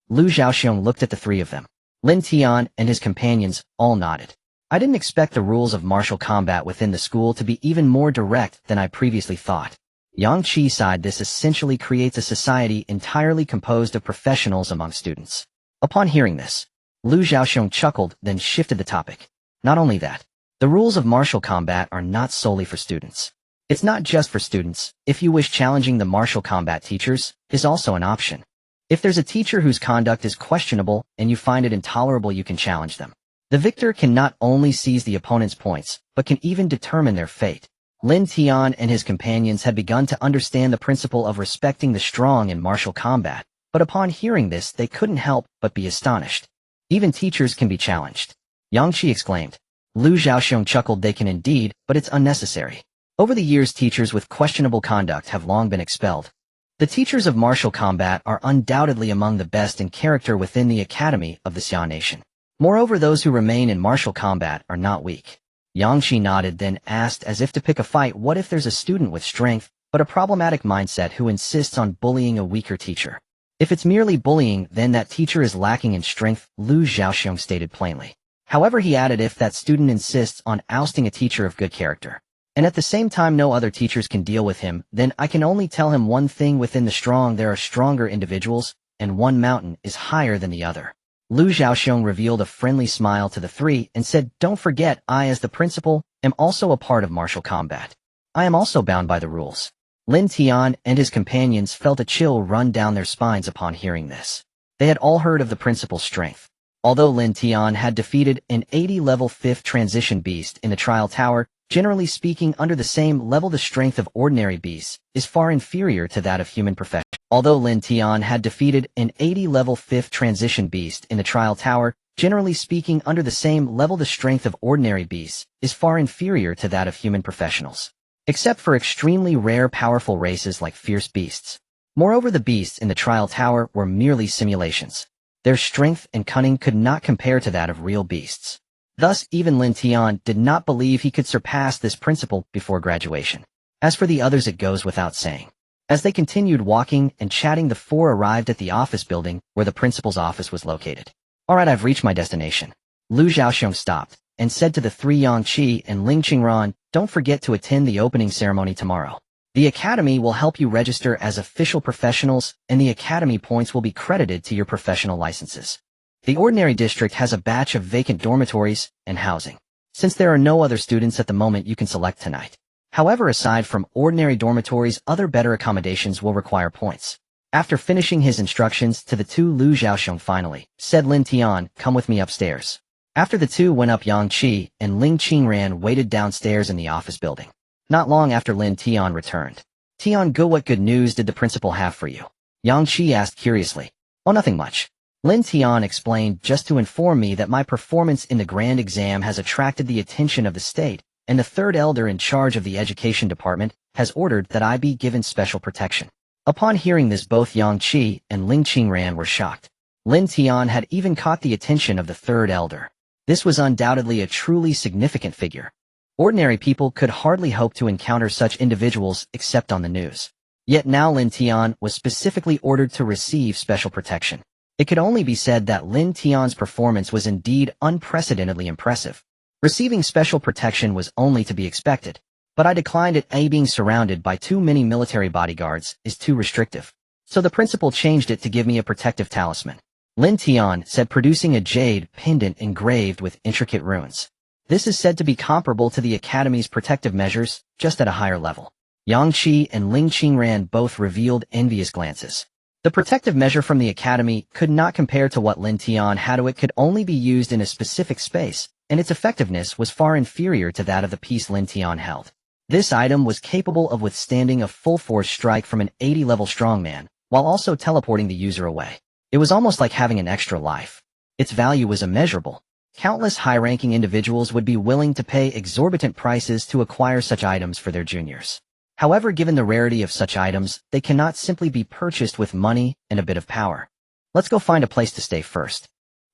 Lu Zhaoxiong looked at the three of them. Lin Tian and his companions all nodded. I didn't expect the rules of martial combat within the school to be even more direct than I previously thought. Yang Qi sighed. This essentially creates a society entirely composed of professionals among students. Upon hearing this, Lu Zhaoxiong chuckled, then shifted the topic. Not only that, the rules of martial combat are not solely for students. It's not just for students. If you wish, challenging the martial combat teachers is also an option. If there's a teacher whose conduct is questionable and you find it intolerable, you can challenge them. The victor can not only seize the opponent's points, but can even determine their fate. Lin Tian and his companions had begun to understand the principle of respecting the strong in martial combat, but upon hearing this, they couldn't help but be astonished. Even teachers can be challenged. Yang Qi exclaimed. Lu Zhaoxiong chuckled. They can indeed, but it's unnecessary. Over the years, teachers with questionable conduct have long been expelled. The teachers of martial combat are undoubtedly among the best in character within the academy of the Xia nation. Moreover, those who remain in martial combat are not weak. Yang Qi nodded, then asked as if to pick a fight, what if there's a student with strength, but a problematic mindset who insists on bullying a weaker teacher? If it's merely bullying, then that teacher is lacking in strength, Lu Zhaoxiong stated plainly. However, he added, if that student insists on ousting a teacher of good character, and at the same time no other teachers can deal with him, then I can only tell him one thing: within the strong there are stronger individuals, and one mountain is higher than the other. Lu Zhaoxiong revealed a friendly smile to the three and said, don't forget, I as the principal am also a part of martial combat. I am also bound by the rules. Lin Tian and his companions felt a chill run down their spines upon hearing this. They had all heard of the principal's strength. Although Lin Tian had defeated an 80-level 5th transition beast in the trial tower, generally speaking, under the same level the strength of ordinary beasts is far inferior to that of human professionals. Although Lin Tian had defeated an 80-level 5th transition beast in the trial tower, generally speaking, under the same level the strength of ordinary beasts is far inferior to that of human professionals, except for extremely rare powerful races like fierce beasts. Moreover, the beasts in the trial tower were merely simulations. Their strength and cunning could not compare to that of real beasts. Thus, even Lin Tian did not believe he could surpass this principle before graduation. As for the others, it goes without saying. As they continued walking and chatting, the four arrived at the office building where the principal's office was located. Alright, I've reached my destination. Lu Zhaoxiong stopped and said to the three, Yang Qi and Ling Qingran, don't forget to attend the opening ceremony tomorrow. The academy will help you register as official professionals, and the academy points will be credited to your professional licenses. The ordinary district has a batch of vacant dormitories and housing. Since there are no other students at the moment, you can select tonight. However, aside from ordinary dormitories, other better accommodations will require points. After finishing his instructions to the two, Lu Zhaoxiong finally said, Lin Tian, come with me upstairs. After the two went up, Yang Qi and Ling Qingran waited downstairs in the office building. Not long after, Lin Tian returned. Tian Ge, what good news did the principal have for you? Yang Qi asked curiously. Oh, nothing much. Lin Tian explained, just to inform me that my performance in the grand exam has attracted the attention of the state, and the third elder in charge of the education department has ordered that I be given special protection. Upon hearing this, both Yang Qi and Ling Qingran were shocked. Lin Tian had even caught the attention of the third elder. This was undoubtedly a truly significant figure. Ordinary people could hardly hope to encounter such individuals except on the news. Yet now Lin Tian was specifically ordered to receive special protection. It could only be said that Lin Tian's performance was indeed unprecedentedly impressive. Receiving special protection was only to be expected, but I declined it. Being surrounded by too many military bodyguards is too restrictive. So the principal changed it to give me a protective talisman. Lin Tian said, producing a jade pendant engraved with intricate runes. This is said to be comparable to the Academy's protective measures, just at a higher level. Yang Qi and Ling Qingran both revealed envious glances. The protective measure from the Academy could not compare to what Lin Tian had. It could only be used in a specific space, and its effectiveness was far inferior to that of the piece Lin Tian held. This item was capable of withstanding a full-force strike from an 80-level strongman, while also teleporting the user away. It was almost like having an extra life. Its value was immeasurable. Countless high-ranking individuals would be willing to pay exorbitant prices to acquire such items for their juniors. However, given the rarity of such items, they cannot simply be purchased with money and a bit of power. Let's go find a place to stay first.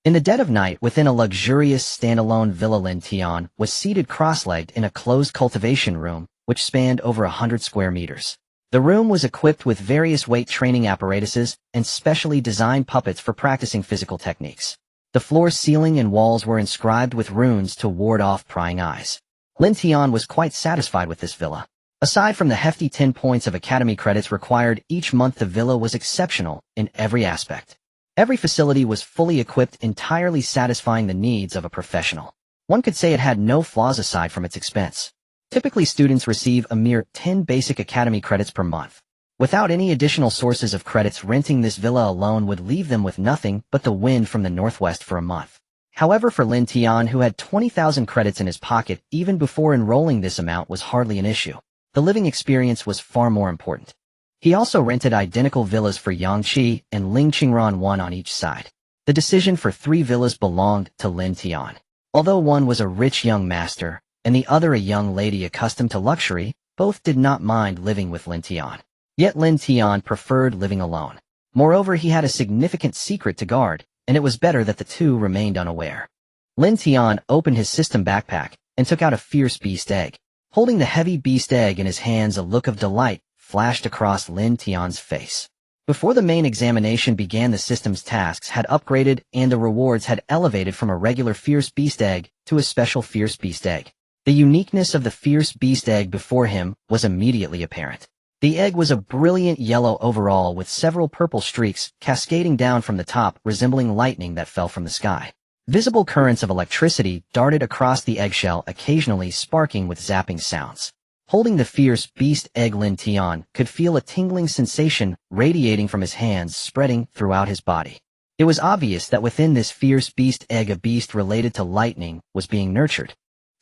In the dead of night, within a luxurious standalone villa, Lin Tian was seated cross-legged in a closed cultivation room, which spanned over 100 square meters. The room was equipped with various weight training apparatuses and specially designed puppets for practicing physical techniques. The floor, ceiling, and walls were inscribed with runes to ward off prying eyes. Lin Tian was quite satisfied with this villa. Aside from the hefty 10 points of Academy credits required each month, the villa was exceptional in every aspect. Every facility was fully equipped, entirely satisfying the needs of a professional. One could say it had no flaws aside from its expense. Typically, students receive a mere 10 basic Academy credits per month. Without any additional sources of credits, renting this villa alone would leave them with nothing but the wind from the northwest for a month. However, for Lin Tian, who had 20,000 credits in his pocket even before enrolling, this amount was hardly an issue. The living experience was far more important. He also rented identical villas for Yang Qi and Ling Qingran, one on each side. The decision for 3 villas belonged to Lin Tian. Although one was a rich young master, and the other a young lady accustomed to luxury, both did not mind living with Lin Tian. Yet Lin Tian preferred living alone. Moreover, he had a significant secret to guard, and it was better that the two remained unaware. Lin Tian opened his system backpack and took out a fierce beast egg. Holding the heavy beast egg in his hands, a look of delight flashed across Lin Tian's face. Before the main examination began, the system's tasks had upgraded and the rewards had elevated from a regular fierce beast egg to a special fierce beast egg. The uniqueness of the fierce beast egg before him was immediately apparent. The egg was a brilliant yellow overall with several purple streaks cascading down from the top, resembling lightning that fell from the sky. Visible currents of electricity darted across the eggshell, occasionally sparking with zapping sounds. Holding the fierce beast egg, Lin Tian could feel a tingling sensation radiating from his hands, spreading throughout his body. It was obvious that within this fierce beast egg, a beast related to lightning was being nurtured.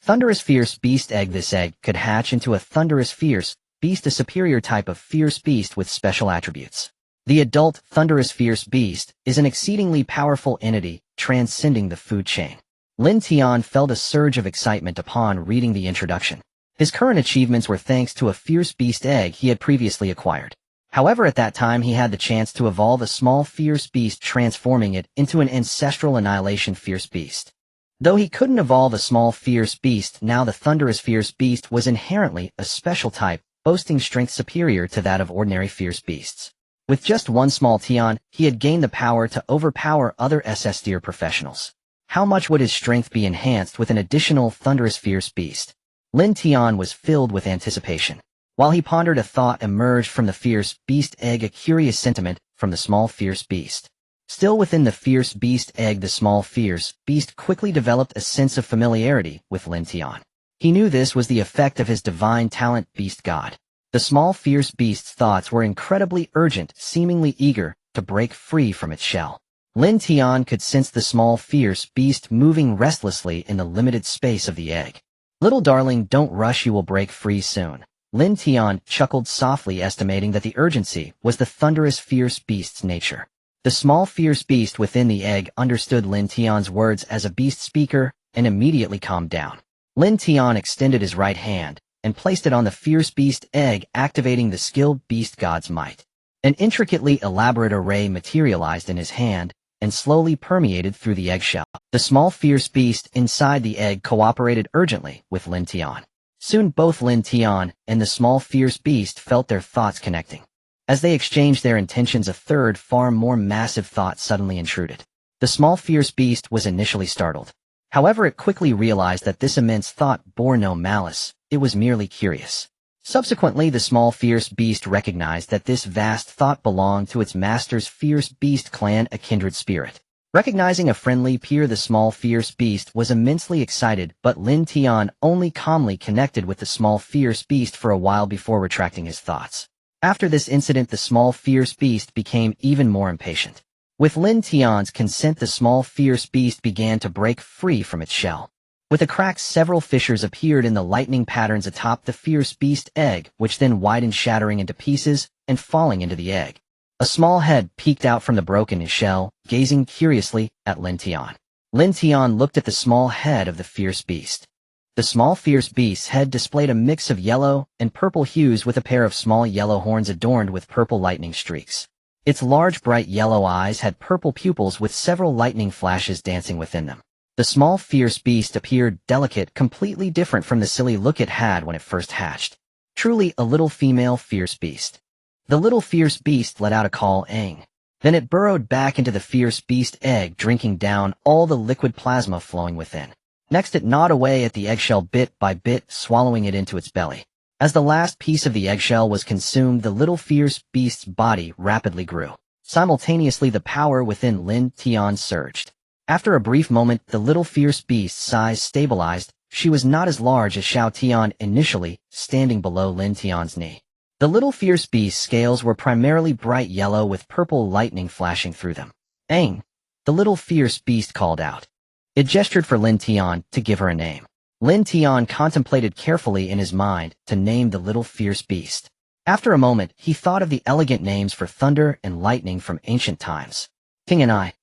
Thunderous fierce beast egg. This egg could hatch into a thunderous fierce beast, a superior type of fierce beast with special attributes. The adult thunderous fierce beast is an exceedingly powerful entity, transcending the food chain. Lin Tian felt a surge of excitement upon reading the introduction. His current achievements were thanks to a fierce beast egg he had previously acquired. However, at that time he had the chance to evolve a small fierce beast, transforming it into an ancestral annihilation fierce beast. Though he couldn't evolve a small fierce beast, now the thunderous fierce beast was inherently a special type, boasting strength superior to that of ordinary fierce beasts. With just one small Tian, he had gained the power to overpower other SS tier professionals. How much would his strength be enhanced with an additional thunderous fierce beast? Lin Tian was filled with anticipation. While he pondered, a thought emerged from the fierce beast egg, a curious sentiment from the small fierce beast. Still within the fierce beast egg, the small fierce beast quickly developed a sense of familiarity with Lin Tian. He knew this was the effect of his divine talent beast god. The small fierce beast's thoughts were incredibly urgent, seemingly eager to break free from its shell. Lin Tian could sense the small fierce beast moving restlessly in the limited space of the egg. Little darling, don't rush, you will break free soon. Lin Tian chuckled softly, estimating that the urgency was the thunderous fierce beast's nature. The small fierce beast within the egg understood Lin Tian's words as a beast speaker and immediately calmed down. Lin Tian extended his right hand and placed it on the fierce beast egg, activating the skilled beast god's might. An intricately elaborate array materialized in his hand and slowly permeated through the eggshell. The small fierce beast inside the egg cooperated urgently with Lin Tian. Soon both Lin Tian and the small fierce beast felt their thoughts connecting. As they exchanged their intentions, a third, far more massive thought suddenly intruded. The small fierce beast was initially startled. However, it quickly realized that this immense thought bore no malice, it was merely curious. Subsequently, the small fierce beast recognized that this vast thought belonged to its master's fierce beast clan, a kindred spirit. Recognizing a friendly peer, the small fierce beast was immensely excited, but Lin Tian only calmly connected with the small fierce beast for a while before retracting his thoughts. After this incident, the small fierce beast became even more impatient. With Lin Tian's consent, the small fierce beast began to break free from its shell. With a crack, several fissures appeared in the lightning patterns atop the fierce beast egg, which then widened, shattering into pieces and falling into the egg. A small head peeked out from the broken shell, gazing curiously at Lin Tian. Lin Tian looked at the small head of the fierce beast. The small fierce beast's head displayed a mix of yellow and purple hues with a pair of small yellow horns adorned with purple lightning streaks. Its large bright yellow eyes had purple pupils with several lightning flashes dancing within them. The small fierce beast appeared delicate, completely different from the silly look it had when it first hatched. Truly a little female fierce beast. The little fierce beast let out a call, "Ang." Then it burrowed back into the fierce beast egg, drinking down all the liquid plasma flowing within. Next, it gnawed away at the eggshell bit by bit, swallowing it into its belly. As the last piece of the eggshell was consumed, the little fierce beast's body rapidly grew. Simultaneously, the power within Lin Tian surged. After a brief moment, the little fierce beast's size stabilized. She was not as large as Xiao Tian initially, standing below Lin Tian's knee. The little fierce beast's scales were primarily bright yellow with purple lightning flashing through them. "Aang!" the little fierce beast called out. It gestured for Lin Tian to give her a name. Lin Tian contemplated carefully in his mind to name the little fierce beast. After a moment, he thought of the elegant names for thunder and lightning from ancient times. "King and I,"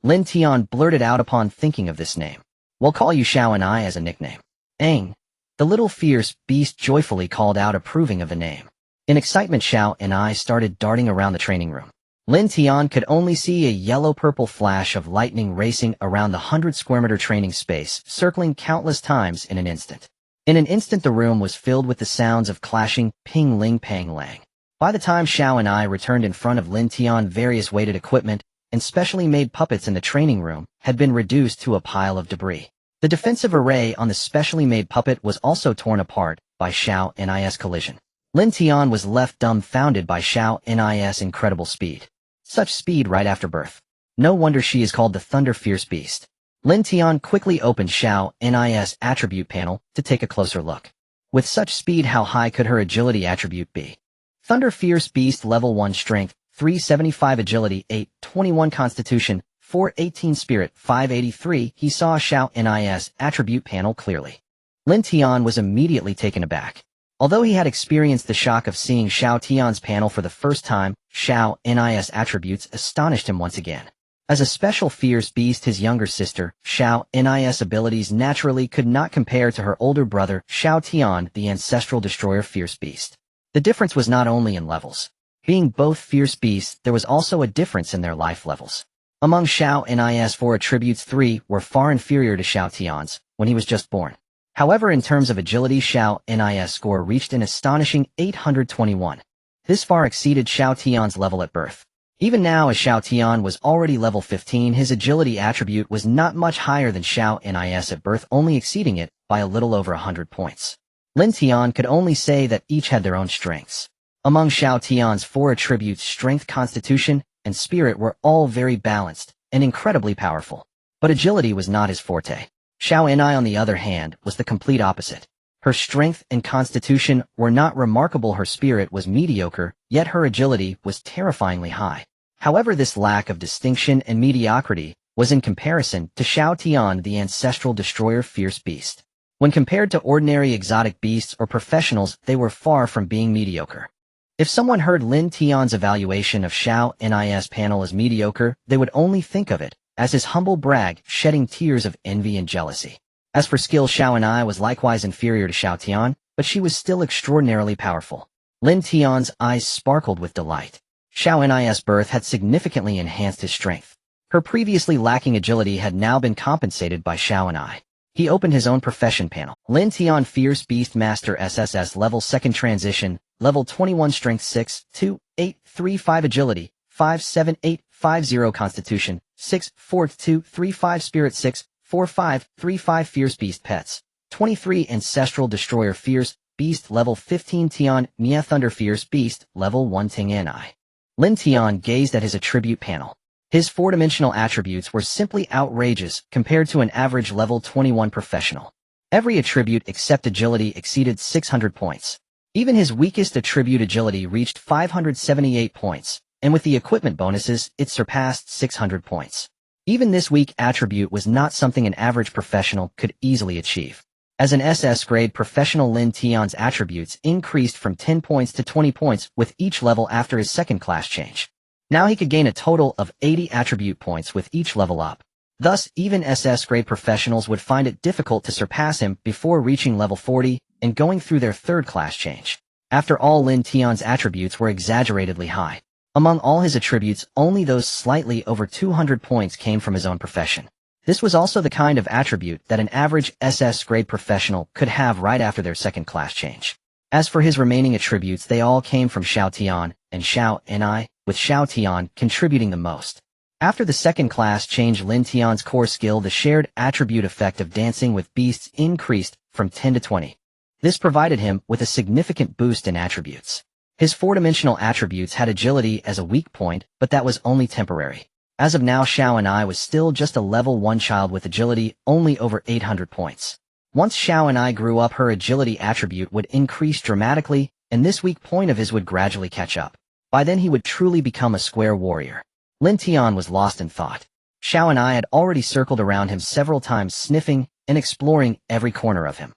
Lin Tian blurted out upon thinking of this name. "We'll call you Xiao and I as a nickname." "Aang!" the little fierce beast joyfully called out, approving of the name. In excitement, Xiao and I started darting around the training room. Lin Tian could only see a yellow-purple flash of lightning racing around the 100-square-meter training space, circling countless times in an instant. In an instant, the room was filled with the sounds of clashing ping-ling-pang-lang. By the time Xiao and I returned in front of Lin Tian, various weighted equipment and specially made puppets in the training room had been reduced to a pile of debris. The defensive array on the specially made puppet was also torn apart by Xiao Ni's collision. Lin Tian was left dumbfounded by Xiao Ni's incredible speed. Such speed right after birth. No wonder she is called the Thunder Fierce Beast. Lin Tian quickly opened Xiao Ni's attribute panel to take a closer look. With such speed, how high could her agility attribute be? Thunder Fierce Beast, level 1 strength, 375 agility, 821 constitution, 418 spirit, 583. He saw Xiao Ni's attribute panel clearly. Lin Tian was immediately taken aback. Although he had experienced the shock of seeing Xiao Tian's panel for the first time, Xiao Ni's attributes astonished him once again. As a special fierce beast, his younger sister, Xiao Ni's abilities naturally could not compare to her older brother, Xiao Tian, the ancestral destroyer fierce beast. The difference was not only in levels. Being both fierce beasts, there was also a difference in their life levels. Among Xiao Ni's 4 attributes, 3 were far inferior to Xiao Tian's when he was just born. However, in terms of agility, Xiao Ni's score reached an astonishing 821. This far exceeded Xiao Tian's level at birth. Even now, as Xiao Tian was already level 15, his agility attribute was not much higher than Xiao Ni's at birth, only exceeding it by a little over 100 points. Lin Tian could only say that each had their own strengths. Among Xiao Tian's 4 attributes, strength, constitution, and spirit were all very balanced and incredibly powerful. But agility was not his forte. Xiao Ni, on the other hand, was the complete opposite. Her strength and constitution were not remarkable, her spirit was mediocre, yet her agility was terrifyingly high. However, this lack of distinction and mediocrity was in comparison to Xiao Tian, the ancestral destroyer fierce beast. When compared to ordinary exotic beasts or professionals, they were far from being mediocre. If someone heard Lin Tian's evaluation of Xiao Ni's panel as mediocre, they would only think of it as his humble brag, shedding tears of envy and jealousy. As for skill, Xiao Ni was likewise inferior to Xiao Tian, but she was still extraordinarily powerful. Lin Tian's eyes sparkled with delight. Xiao Ni's birth had significantly enhanced his strength. Her previously lacking agility had now been compensated by Xiao Ni. He opened his own profession panel. Lin Tian Fierce Beast Master SSS Level 2nd Transition, Level 21 Strength 6, 2, 8, 3, 5 Agility, 5, 7, 8, 5, 0 Constitution, 6, 4, 2, 3, 5 Spirit 6, 4, 5, 3, 5 Fierce Beast Pets, 23 Ancestral Destroyer Fierce Beast Level 15 Tian Mia Thunder Fierce Beast Level 1 Ting Ni. Lin Tian gazed at his attribute panel. His four-dimensional attributes were simply outrageous compared to an average level 21 professional. Every attribute except agility exceeded 600 points. Even his weakest attribute agility reached 578 points, and with the equipment bonuses, it surpassed 600 points. Even this weak attribute was not something an average professional could easily achieve. As an SS grade professional, Lin Tian's attributes increased from 10 points to 20 points with each level after his second class change. Now he could gain a total of 80 attribute points with each level up. Thus, even SS grade professionals would find it difficult to surpass him before reaching level 40 and going through their third class change. After all, Lin Tian's attributes were exaggeratedly high. Among all his attributes, only those slightly over 200 points came from his own profession. This was also the kind of attribute that an average SS grade professional could have right after their second class change. As for his remaining attributes, they all came from Xiao Tian and Xiao Ni, with Xiao Tian contributing the most. After the second class change, Lin Tian's core skill, the shared attribute effect of dancing with beasts, increased from 10 to 20. This provided him with a significant boost in attributes. His four-dimensional attributes had agility as a weak point, but that was only temporary. As of now, Xiao Ni was still just a level 1 child with agility only over 800 points. Once Xiao Ni grew up, her agility attribute would increase dramatically, and this weak point of his would gradually catch up. By then he would truly become a square warrior. Lin Tian was lost in thought. Xiao Ni had already circled around him several times, sniffing and exploring every corner of him.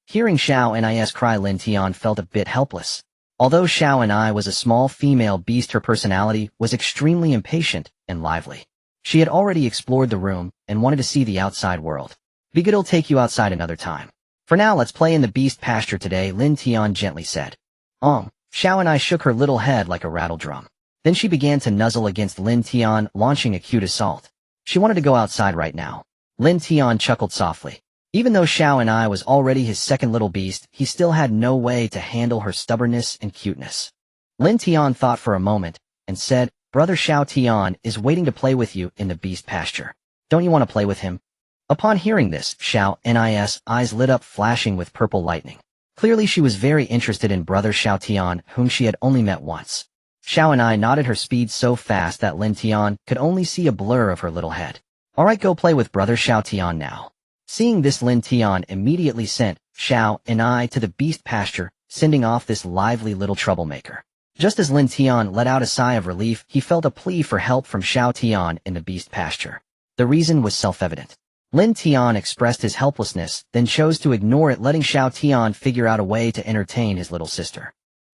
Hearing Xiao Ni's cry, Lin Tian felt a bit helpless. Although Xiao Ni was a small female beast, her personality was extremely impatient and lively. She had already explored the room and wanted to see the outside world. "Be good, I'll take you outside another time. For now, let's play in the beast pasture today," Lin Tian gently said. Xiao Ni shook her little head like a rattle drum. Then she began to nuzzle against Lin Tian, launching a cute assault. She wanted to go outside right now. Lin Tian chuckled softly. Even though Xiao Ni was already his second little beast, he still had no way to handle her stubbornness and cuteness. Lin Tian thought for a moment and said, "Brother Xiao Tian is waiting to play with you in the beast pasture. Don't you want to play with him?" Upon hearing this, Xiao Ni's eyes lit up, flashing with purple lightning. Clearly she was very interested in brother Xiao Tian, whom she had only met once. Xiao Ni nodded, her speed so fast that Lin Tian could only see a blur of her little head. "Alright, go play with brother Xiao Tian now." Seeing this, Lin Tian immediately sent Xiao Ni to the beast pasture, sending off this lively little troublemaker. Just as Lin Tian let out a sigh of relief, he felt a plea for help from Xiao Tian in the beast pasture. The reason was self-evident. Lin Tian expressed his helplessness, then chose to ignore it, letting Xiao Tian figure out a way to entertain his little sister.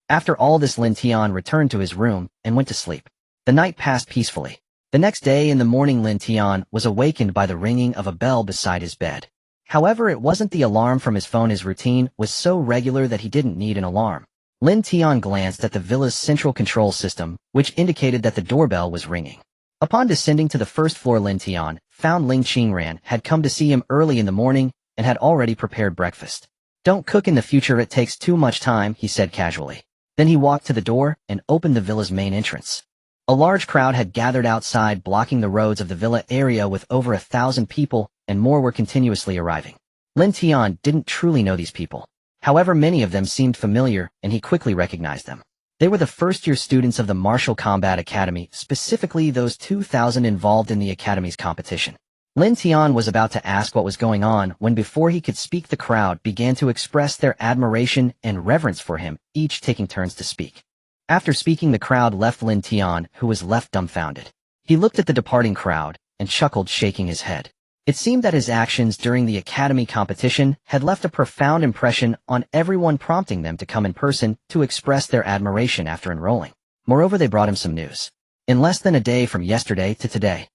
After all this, Lin Tian returned to his room and went to sleep. The night passed peacefully. The next day in the morning, Lin Tian was awakened by the ringing of a bell beside his bed. However, it wasn't the alarm from his phone. His routine was so regular that he didn't need an alarm. Lin Tian glanced at the villa's central control system, which indicated that the doorbell was ringing. Upon descending to the first floor, Lin Tian found Ling Qingran had come to see him early in the morning and had already prepared breakfast. "Don't cook in the future, it takes too much time," he said casually. Then he walked to the door and opened the villa's main entrance. A large crowd had gathered outside, blocking the roads of the villa area with over 1,000 people, and more were continuously arriving. Lin Tian didn't truly know these people. However, many of them seemed familiar, and he quickly recognized them. They were the first-year students of the Martial Combat Academy, specifically those 2,000 involved in the Academy's competition. Lin Tian was about to ask what was going on when before he could speak the crowd began to express their admiration and reverence for him, each taking turns to speak. After speaking, the crowd left Lin Tian, who was left dumbfounded. He looked at the departing crowd and chuckled, shaking his head. It seemed that his actions during the academy competition had left a profound impression on everyone, prompting them to come in person to express their admiration after enrolling. Moreover, they brought him some news. In less than a day from yesterday to today,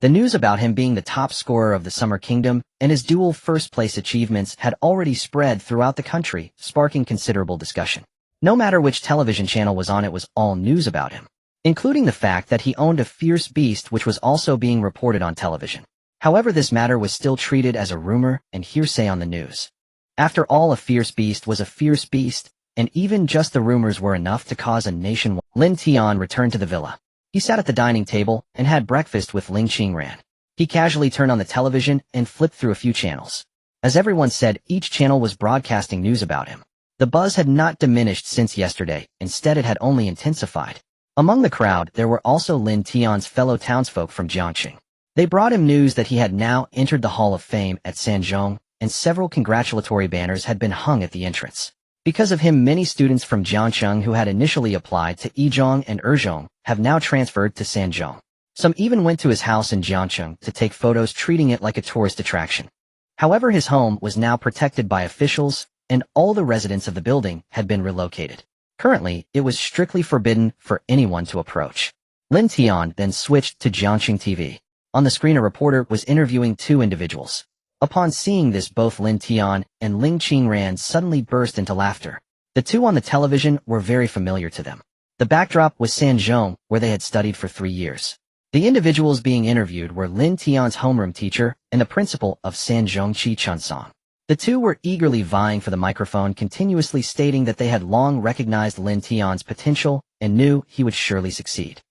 the news about him being the top scorer of the Summer Kingdom and his dual first-place achievements had already spread throughout the country, sparking considerable discussion. No matter which television channel was on, it was all news about him, including the fact that he owned a fierce beast, which was also being reported on television. However, this matter was still treated as a rumor and hearsay on the news. After all, a fierce beast was a fierce beast, and even just the rumors were enough to cause a nationwide. Lin Tian returned to the villa. He sat at the dining table and had breakfast with Ling Qingran. He casually turned on the television and flipped through a few channels. As everyone said, each channel was broadcasting news about him. The buzz had not diminished since yesterday, instead it had only intensified. Among the crowd, there were also Lin Tian's fellow townsfolk from Jiangxing. They brought him news that he had now entered the Hall of Fame at Sanzhong, and several congratulatory banners had been hung at the entrance. Because of him, many students from Jiangxing who had initially applied to Yizhong and Erzhong have now transferred to Sanzhong. Some even went to his house in Jiangxing to take photos, treating it like a tourist attraction. However, his home was now protected by officials, and all the residents of the building had been relocated. Currently, it was strictly forbidden for anyone to approach. Lin Tian then switched to Jiangxing TV. On the screen, a reporter was interviewing two individuals. Upon seeing this, both Lin Tian and Ling Qingran suddenly burst into laughter. The two on the television were very familiar to them. The backdrop was Sanzhong, where they had studied for 3 years. The individuals being interviewed were Lin Tian's homeroom teacher and the principal of Sanzhong, Qi Chunsong. The two were eagerly vying for the microphone, continuously stating that they had long recognized Lin Tian's potential and knew he would surely succeed.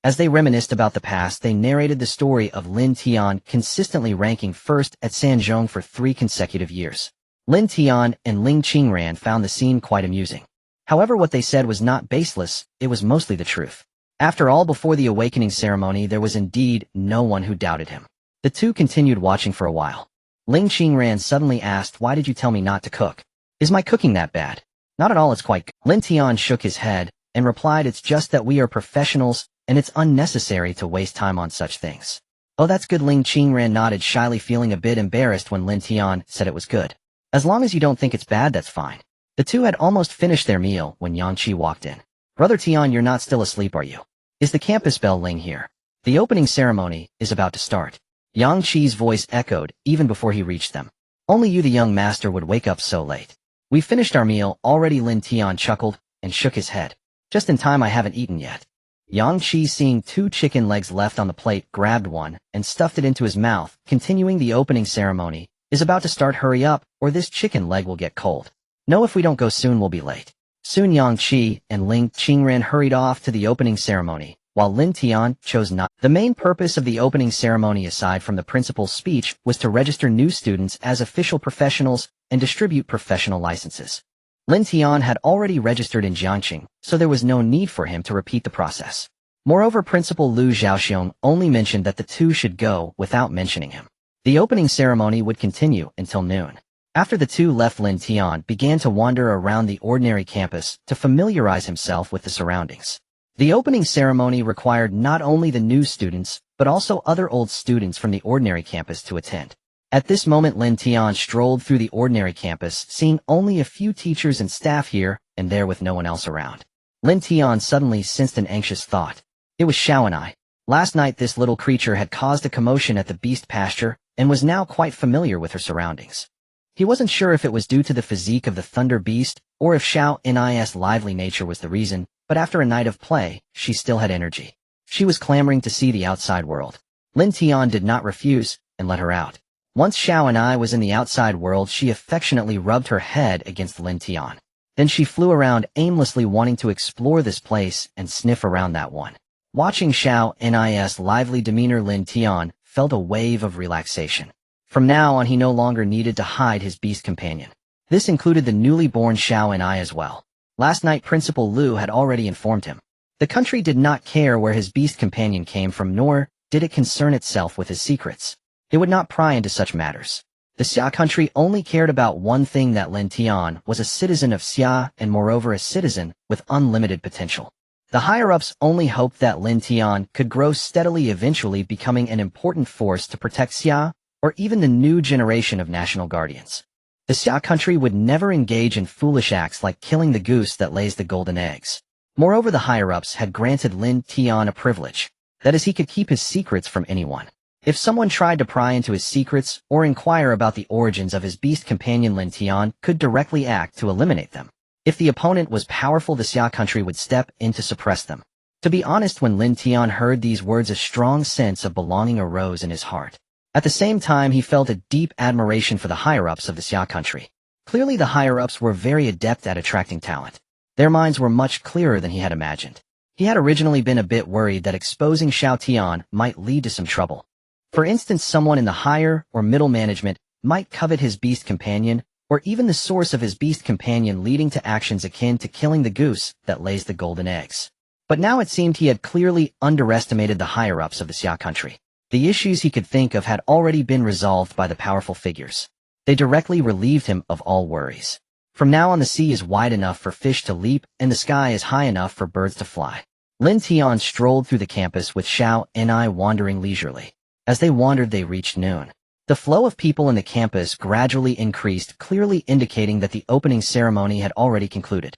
As they reminisced about the past, they narrated the story of Lin Tian consistently ranking first at Sanzhong for 3 consecutive years. Lin Tian and Ling Qingran found the scene quite amusing. However, what they said was not baseless, it was mostly the truth. After all, before the awakening ceremony, there was indeed no one who doubted him. The two continued watching for a while. Ling Qingran suddenly asked, "Why did you tell me not to cook? Is my cooking that bad?" "Not at all, it's quite good." Lin Tian shook his head and replied, "It's just that we are professionals, and it's unnecessary to waste time on such things." "Oh, that's good." Ling Qingran nodded, shyly, feeling a bit embarrassed when Lin Tian said it was good. "As long as you don't think it's bad, that's fine." The two had almost finished their meal when Yang Qi walked in. "Brother Tian, you're not still asleep, are you? Is the campus bell Ling here? The opening ceremony is about to start." Yang Qi's voice echoed even before he reached them. "Only you, the young master, would wake up so late." "We finished our meal already." Lin Tian chuckled and shook his head. "Just in time, I haven't eaten yet." Yang Qi, seeing 2 chicken legs left on the plate, grabbed one and stuffed it into his mouth, continuing, "The opening ceremony is about to start. Hurry up, or this chicken leg will get cold. No, if we don't go soon, we'll be late." Soon Yang Qi and Ling Qingran hurried off to the opening ceremony, while Lin Tian chose not. The main purpose of the opening ceremony, aside from the principal's speech, was to register new students as official professionals and distribute professional licenses. Lin Tian had already registered in Jiangxing, so there was no need for him to repeat the process. Moreover, Principal Lu Zhaoxiong only mentioned that the two should go without mentioning him. The opening ceremony would continue until noon. After the two left, Lin Tian began to wander around the ordinary campus to familiarize himself with the surroundings. The opening ceremony required not only the new students, but also other old students from the ordinary campus to attend. At this moment, Lin Tian strolled through the ordinary campus, seeing only a few teachers and staff here and there with no one else around. Lin Tian suddenly sensed an anxious thought. It was Xiao and I. Last night, this little creature had caused a commotion at the beast pasture and was now quite familiar with her surroundings. He wasn't sure if it was due to the physique of the thunder beast or if Xiao Ni's lively nature was the reason, but after a night of play, she still had energy. She was clamoring to see the outside world. Lin Tian did not refuse and let her out. Once Xiao Ni was in the outside world, she affectionately rubbed her head against Lin Tian. Then she flew around aimlessly, wanting to explore this place and sniff around that one. Watching Xiao Ni's lively demeanor, Lin Tian felt a wave of relaxation. From now on, he no longer needed to hide his beast companion. This included the newly born Xiao Ni as well. Last night, Principal Lu had already informed him. The country did not care where his beast companion came from, nor did it concern itself with his secrets. It would not pry into such matters. The Xia country only cared about one thing, that Lin Tian was a citizen of Xia and moreover a citizen with unlimited potential. The higher-ups only hoped that Lin Tian could grow steadily, eventually becoming an important force to protect Xia or even the new generation of national guardians. The Xia country would never engage in foolish acts like killing the goose that lays the golden eggs. Moreover, the higher-ups had granted Lin Tian a privilege. That is, he could keep his secrets from anyone. If someone tried to pry into his secrets or inquire about the origins of his beast companion, Lin Tian could directly act to eliminate them. If the opponent was powerful, the Xia country would step in to suppress them. To be honest, when Lin Tian heard these words, a strong sense of belonging arose in his heart. At the same time, he felt a deep admiration for the higher-ups of the Xia country. Clearly, the higher-ups were very adept at attracting talent. Their minds were much clearer than he had imagined. He had originally been a bit worried that exposing Xiao Tian might lead to some trouble. For instance, someone in the higher or middle management might covet his beast companion, or even the source of his beast companion, leading to actions akin to killing the goose that lays the golden eggs. But now it seemed he had clearly underestimated the higher-ups of the Xia country. The issues he could think of had already been resolved by the powerful figures. They directly relieved him of all worries. From now on, the sea is wide enough for fish to leap, and the sky is high enough for birds to fly. Lin Tian strolled through the campus with Xiao and I wandering leisurely. As they wandered, they reached noon. The flow of people in the campus gradually increased, clearly indicating that the opening ceremony had already concluded.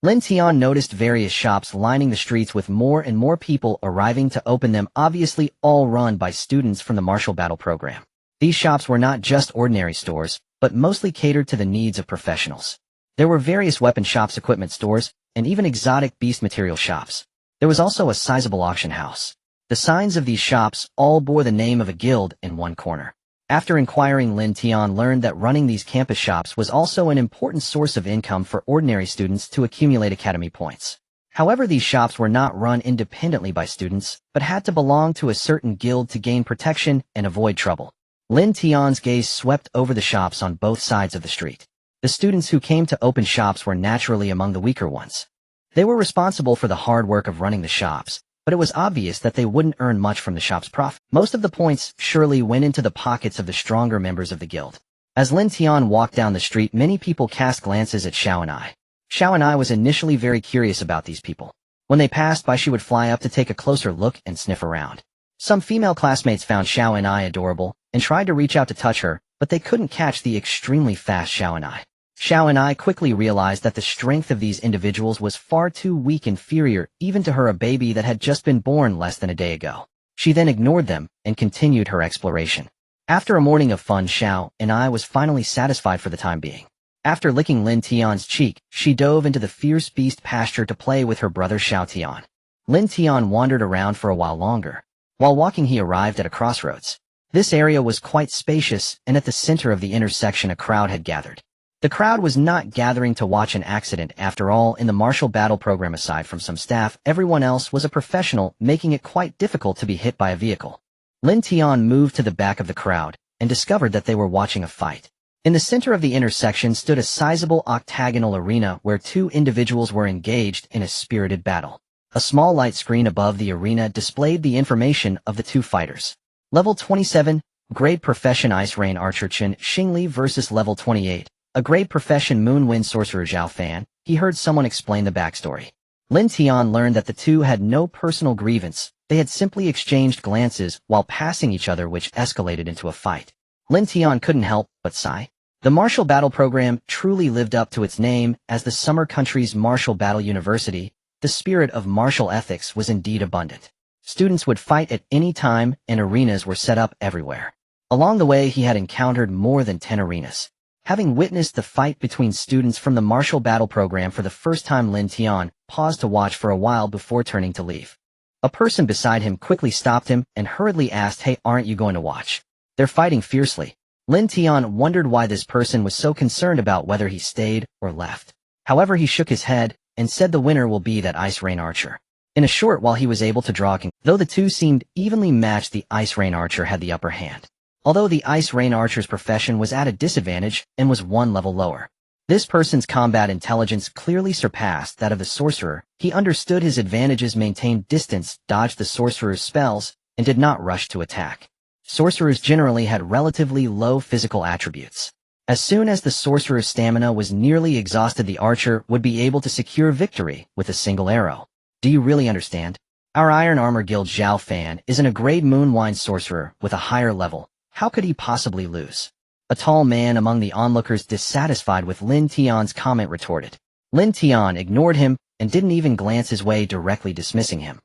Lin Tian noticed various shops lining the streets with more and more people arriving to open them, obviously all run by students from the martial battle program. These shops were not just ordinary stores, but mostly catered to the needs of professionals. There were various weapon shops, equipment stores, and even exotic beast material shops. There was also a sizable auction house. The signs of these shops all bore the name of a guild in one corner. After inquiring, Lin Tian learned that running these campus shops was also an important source of income for ordinary students to accumulate academy points. However, these shops were not run independently by students, but had to belong to a certain guild to gain protection and avoid trouble. Lin Tian's gaze swept over the shops on both sides of the street. The students who came to open shops were naturally among the weaker ones. They were responsible for the hard work of running the shops, but it was obvious that they wouldn't earn much from the shop's profit. Most of the points surely went into the pockets of the stronger members of the guild. As Lin Tian walked down the street, many people cast glances at Xiao and I. Xiao and I was initially very curious about these people. When they passed by, she would fly up to take a closer look and sniff around. Some female classmates found Xiao and I adorable and tried to reach out to touch her, but they couldn't catch the extremely fast Xiao and I. Xiao and I quickly realized that the strength of these individuals was far too weak, inferior even to her, a baby that had just been born less than a day ago. She then ignored them and continued her exploration. After a morning of fun, Xiao and I was finally satisfied for the time being. After licking Lin Tian's cheek, she dove into the fierce beast pasture to play with her brother Xiao Tian. Lin Tian wandered around for a while longer. While walking, he arrived at a crossroads. This area was quite spacious, and at the center of the intersection a crowd had gathered. The crowd was not gathering to watch an accident. After all, in the martial battle program, aside from some staff, everyone else was a professional, making it quite difficult to be hit by a vehicle. Lin Tian moved to the back of the crowd and discovered that they were watching a fight. In the center of the intersection stood a sizable octagonal arena where two individuals were engaged in a spirited battle. A small light screen above the arena displayed the information of the two fighters. Level 27, Grade Profession Ice Rain Archer Chen Xingli versus Level 28. A Grade Profession Moonwind Sorcerer Zhao Fan. He heard someone explain the backstory. Lin Tian learned that the two had no personal grievance. They had simply exchanged glances while passing each other, which escalated into a fight. Lin Tian couldn't help but sigh. The martial battle program truly lived up to its name as the summer country's martial battle university. The spirit of martial ethics was indeed abundant. Students would fight at any time, and arenas were set up everywhere. Along the way, he had encountered more than 10 arenas. Having witnessed the fight between students from the martial battle program for the first time, Lin Tian paused to watch for a while before turning to leave. A person beside him quickly stopped him and hurriedly asked, "Hey, aren't you going to watch? They're fighting fiercely." Lin Tian wondered why this person was so concerned about whether he stayed or left. However, he shook his head and said the winner will be that Ice Rain Archer. In a short while, he was able to draw a conclusion. Though the two seemed evenly matched, the Ice Rain Archer had the upper hand. Although the Ice Rain Archer's profession was at a disadvantage and was one level lower. This person's combat intelligence clearly surpassed that of the sorcerer. He understood his advantages, maintained distance, dodged the sorcerer's spells, and did not rush to attack. Sorcerers generally had relatively low physical attributes. As soon as the sorcerer's stamina was nearly exhausted, the archer would be able to secure victory with a single arrow. Do you really understand? Our Iron Armor Guild Zhao Fan isn't a grade Moonwine sorcerer with a higher level. How could he possibly lose? A tall man among the onlookers, dissatisfied with Lin Tian's comment, retorted. Lin Tian ignored him and didn't even glance his way, directly dismissing him.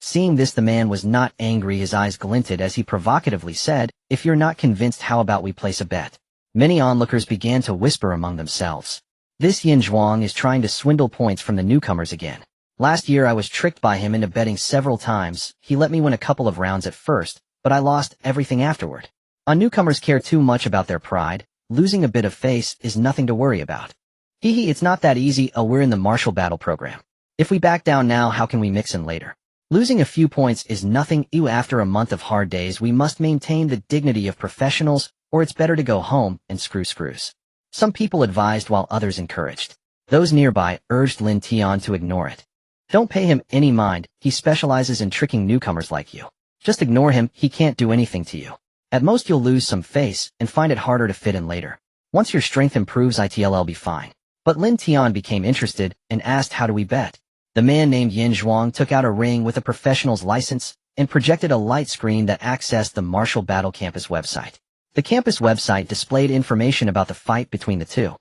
Seeing this, the man was not angry. His eyes glinted as he provocatively said, "If you're not convinced, how about we place a bet?" Many onlookers began to whisper among themselves. This Yin Zhuang is trying to swindle points from the newcomers again. Last year I was tricked by him into betting several times. He let me win a couple of rounds at first, but I lost everything afterward. Newcomers care too much about their pride. Losing a bit of face is nothing to worry about. Hee, it's not that easy. We're in the martial battle program. If we back down now, how can we mix in later? Losing a few points is nothing. After a month of hard days, we must maintain the dignity of professionals, or it's better to go home and screws. Some people advised while others encouraged. Those nearby urged Lin Tian to ignore it. Don't pay him any mind. He specializes in tricking newcomers like you. Just ignore him. He can't do anything to you. At most you'll lose some face and find it harder to fit in later. Once your strength improves, it'll be fine. But Lin Tian became interested and asked, how do we bet? The man named Yin Zhuang took out a ring with a professional's license and projected a light screen that accessed the Martial Battle Campus website. The campus website displayed information about the fight between the two.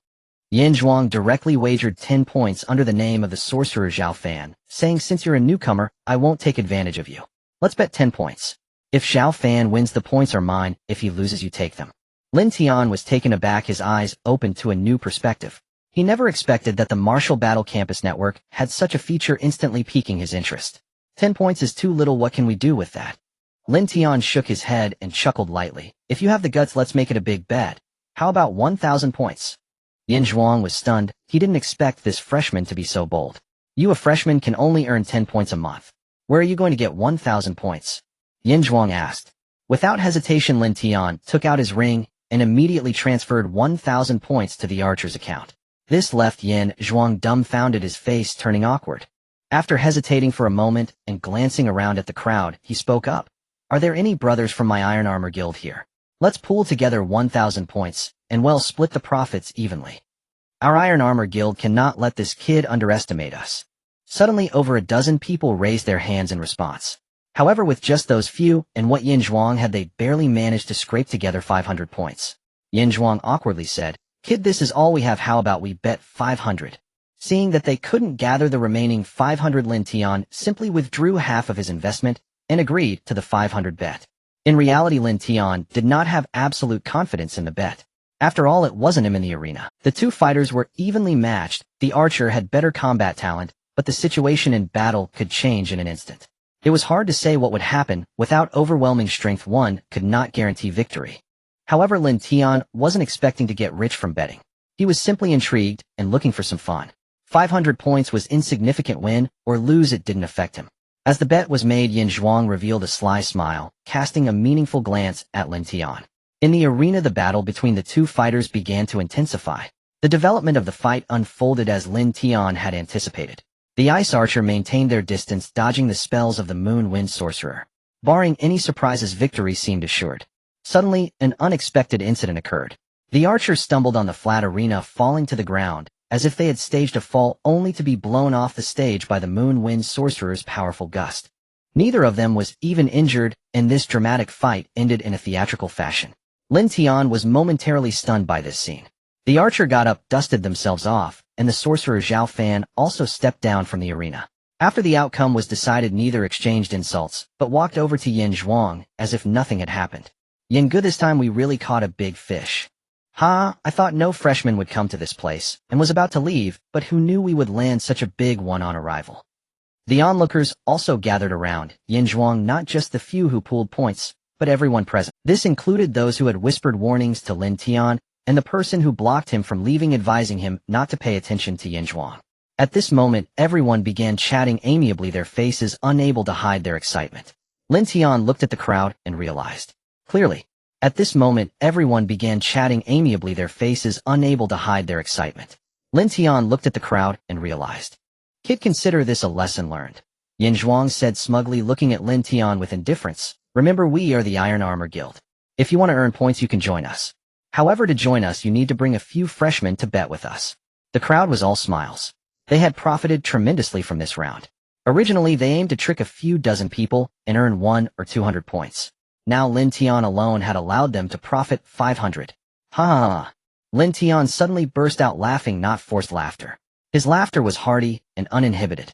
Yin Zhuang directly wagered 10 points under the name of the sorcerer Zhao Fan, saying, since you're a newcomer, I won't take advantage of you. Let's bet 10 points. If Zhao Fan wins, the points are mine. If he loses, you take them. Lin Tian was taken aback, his eyes opened to a new perspective. He never expected that the Martial Battle Campus network had such a feature, instantly piquing his interest. 10 points is too little. What can we do with that? Lin Tian shook his head and chuckled lightly. If you have the guts, let's make it a big bet. How about 1,000 points? Yin Zhuang was stunned. He didn't expect this freshman to be so bold. You, a freshman, can only earn 10 points a month. Where are you going to get 1,000 points? Yin Zhuang asked. Without hesitation, Lin Tian took out his ring and immediately transferred 1,000 points to the archer's account. This left Yin Zhuang dumbfounded, his face turning awkward. After hesitating for a moment and glancing around at the crowd, he spoke up. Are there any brothers from my Iron Armor Guild here? Let's pool together 1,000 points, and split the profits evenly. Our Iron Armor Guild cannot let this kid underestimate us. Suddenly, over a dozen people raised their hands in response. However, with just those few and what Yin Zhuang had, they barely managed to scrape together 500 points. Yin Zhuang awkwardly said, Kid, this is all we have. How about we bet 500? Seeing that they couldn't gather the remaining 500, Lin Tian simply withdrew half of his investment and agreed to the 500 bet. In reality, Lin Tian did not have absolute confidence in the bet. After all, it wasn't him in the arena. The two fighters were evenly matched. The archer had better combat talent, but the situation in battle could change in an instant. It was hard to say what would happen. Without overwhelming strength, one could not guarantee victory. However, Lin Tian wasn't expecting to get rich from betting. He was simply intrigued and looking for some fun. 500 points was insignificant. Win or lose, it didn't affect him. As the bet was made, Yin Zhuang revealed a sly smile, casting a meaningful glance at Lin Tian. In the arena, the battle between the two fighters began to intensify. The development of the fight unfolded as Lin Tian had anticipated. The Ice Archer maintained their distance, dodging the spells of the Moon Wind Sorcerer. Barring any surprises, victory seemed assured. Suddenly, an unexpected incident occurred. The archer stumbled on the flat arena, falling to the ground, as if they had staged a fall, only to be blown off the stage by the Moon Wind Sorcerer's powerful gust. Neither of them was even injured, and this dramatic fight ended in a theatrical fashion. Lin Tian was momentarily stunned by this scene. The archer got up, dusted themselves off, and the sorcerer Zhao Fan also stepped down from the arena. After the outcome was decided, neither exchanged insults, but walked over to Yin Zhuang as if nothing had happened. Yin, good, this time we really caught a big fish. I thought no freshman would come to this place, and was about to leave, but who knew we would land such a big one on arrival. The onlookers also gathered around Yin Zhuang, not just the few who pooled points, but everyone present. This included those who had whispered warnings to Lin Tian, and the person who blocked him from leaving, advising him not to pay attention to Yin Zhuang. At this moment, everyone began chatting amiably, their faces unable to hide their excitement. Lin Tian looked at the crowd and realized. Clearly. At this moment, everyone began chatting amiably, their faces unable to hide their excitement. Lin Tian looked at the crowd and realized. Kid, consider this a lesson learned. Yin Zhuang said smugly, looking at Lin Tian with indifference. Remember, we are the Iron Armor Guild. If you want to earn points, you can join us. However, to join us, you need to bring a few freshmen to bet with us. The crowd was all smiles. They had profited tremendously from this round. Originally, they aimed to trick a few dozen people and earn 100 or 200 points. Now Lin Tian alone had allowed them to profit 500. Ha ha ha. Lin Tian suddenly burst out laughing, not forced laughter. His laughter was hearty and uninhibited.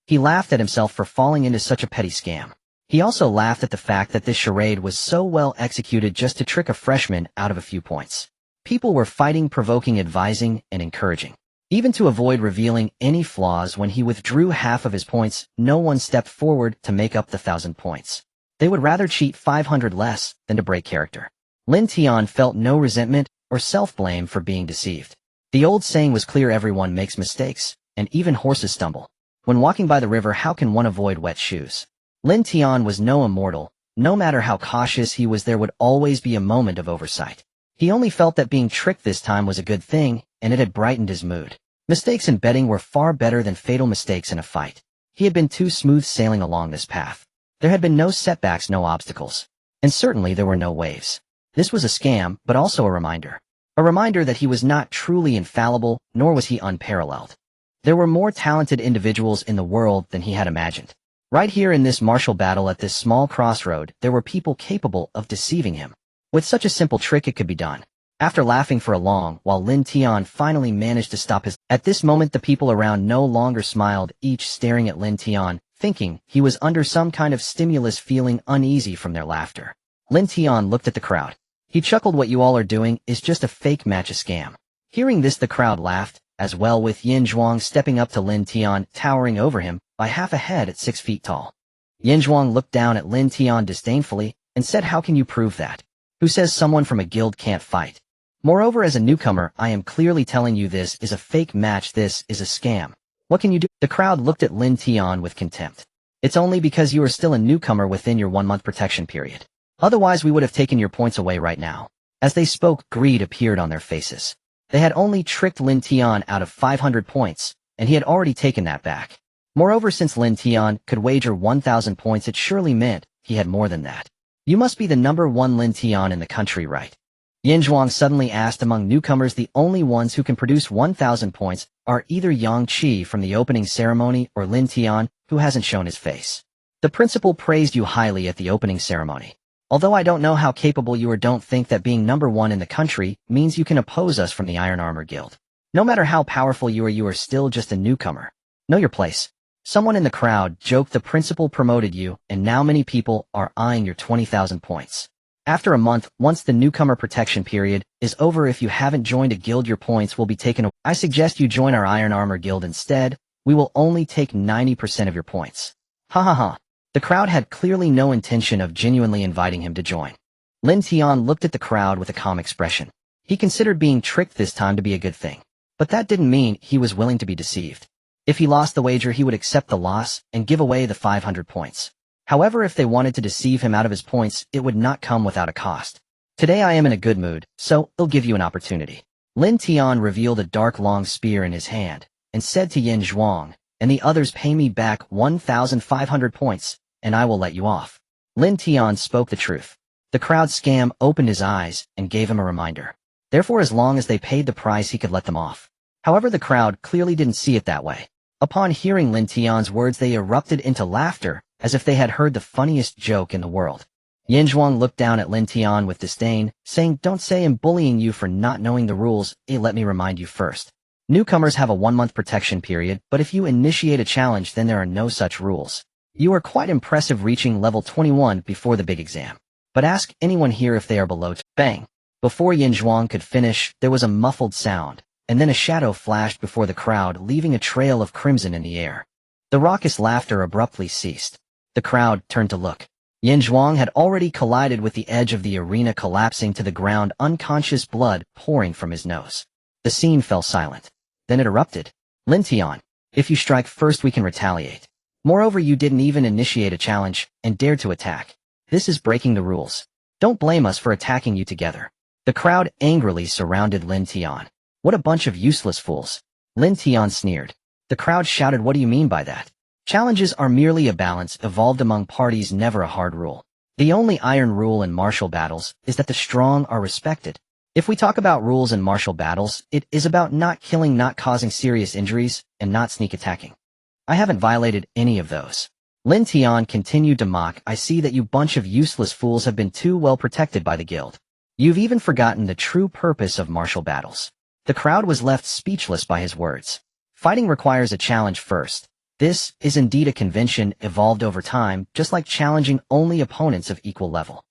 He laughed at himself for falling into such a petty scam. He also laughed at the fact that this charade was so well executed just to trick a freshman out of a few points. People were fighting, provoking, advising, and encouraging. Even to avoid revealing any flaws when he withdrew half of his points, no one stepped forward to make up the 1,000 points. They would rather cheat 500 less than to break character. Lin Tian felt no resentment or self-blame for being deceived. The old saying was clear: everyone makes mistakes, and even horses stumble. When walking by the river, how can one avoid wet shoes? Lin Tian was no immortal. No matter how cautious he was, there would always be a moment of oversight. He only felt that being tricked this time was a good thing, and it had brightened his mood. Mistakes in betting were far better than fatal mistakes in a fight. He had been too smooth sailing along this path. There had been no setbacks, no obstacles. And certainly there were no waves. This was a scam, but also a reminder. A reminder that he was not truly infallible, nor was he unparalleled. There were more talented individuals in the world than he had imagined. Right here in this martial battle at this small crossroad, there were people capable of deceiving him. With such a simple trick, it could be done. After laughing for a long while, Lin Tian finally managed to stop his. At this moment, the people around no longer smiled, each staring at Lin Tian, thinking he was under some kind of stimulus, feeling uneasy from their laughter. Lin Tian looked at the crowd. He chuckled. What you all are doing is just a fake match, a scam. Hearing this, the crowd laughed, as well, with Yin Zhuang stepping up to Lin Tian, towering over him by half a head at 6 feet tall. Yin Zhuang looked down at Lin Tian disdainfully and said, "How can you prove that? Who says someone from a guild can't fight? Moreover, as a newcomer, I am clearly telling you this is a fake match, this is a scam. What can you do?" The crowd looked at Lin Tian with contempt. "It's only because you are still a newcomer within your 1-month protection period. Otherwise, we would have taken your points away right now." As they spoke, greed appeared on their faces. They had only tricked Lin Tian out of 500 points, and he had already taken that back. Moreover, since Lin Tian could wager 1,000 points, it surely meant he had more than that. "You must be the #1 Lin Tian in the country, right?" Yin Zhuang suddenly asked. Among newcomers, the only ones who can produce 1,000 points are either Yang Qi from the opening ceremony or Lin Tian, who hasn't shown his face. "The principal praised you highly at the opening ceremony. Although I don't know how capable you are, don't think that being #1 in the country means you can oppose us from the Iron Armor Guild. No matter how powerful you are still just a newcomer. Know your place." Someone in the crowd joked. "The principal promoted you, and now many people are eyeing your 20,000 points. After a month, once the newcomer protection period is over, if you haven't joined a guild, your points will be taken away. I suggest you join our Iron Armor Guild instead. We will only take 90% of your points." Ha ha ha. The crowd had clearly no intention of genuinely inviting him to join. Lin Tian looked at the crowd with a calm expression. He considered being tricked this time to be a good thing. But that didn't mean he was willing to be deceived. If he lost the wager, he would accept the loss and give away the 500 points. However, if they wanted to deceive him out of his points, it would not come without a cost. "Today I am in a good mood, so I'll give you an opportunity." Lin Tian revealed a dark long spear in his hand and said to Yin Zhuang and the others, "Pay me back 1,500 points, and I will let you off." Lin Tian spoke the truth. The crowd scam opened his eyes and gave him a reminder. Therefore, as long as they paid the price, he could let them off. However, the crowd clearly didn't see it that way. Upon hearing Lin Tian's words, they erupted into laughter, as if they had heard the funniest joke in the world. Yin Zhuang looked down at Lin Tian with disdain, saying, "Don't say I'm bullying you for not knowing the rules. Let me remind you first. Newcomers have a 1-month protection period, but if you initiate a challenge, then there are no such rules. You are quite impressive, reaching level 21 before the big exam. But ask anyone here if they are below." Bang! Before Yin Zhuang could finish, there was a muffled sound, and then a shadow flashed before the crowd, leaving a trail of crimson in the air. The raucous laughter abruptly ceased. The crowd turned to look. Yin Zhuang had already collided with the edge of the arena, collapsing to the ground, unconscious, blood pouring from his nose. The scene fell silent. Then it erupted. "Lin Tian, if you strike first, we can retaliate. Moreover, you didn't even initiate a challenge and dared to attack. This is breaking the rules. Don't blame us for attacking you together." The crowd angrily surrounded Lin Tian. "What a bunch of useless fools." Lin Tian sneered. The crowd shouted, "What do you mean by that? Challenges are merely a balance evolved among parties, never a hard rule. The only iron rule in martial battles is that the strong are respected. If we talk about rules in martial battles, it is about not killing, not causing serious injuries, and not sneak attacking. I haven't violated any of those. Lin Tian continued to mock. I see that you bunch of useless fools have been too well protected by the guild. You've even forgotten the true purpose of martial battles. The crowd was left speechless by his words. Fighting requires a challenge first. This is indeed a convention evolved over time, just like challenging only opponents of equal level.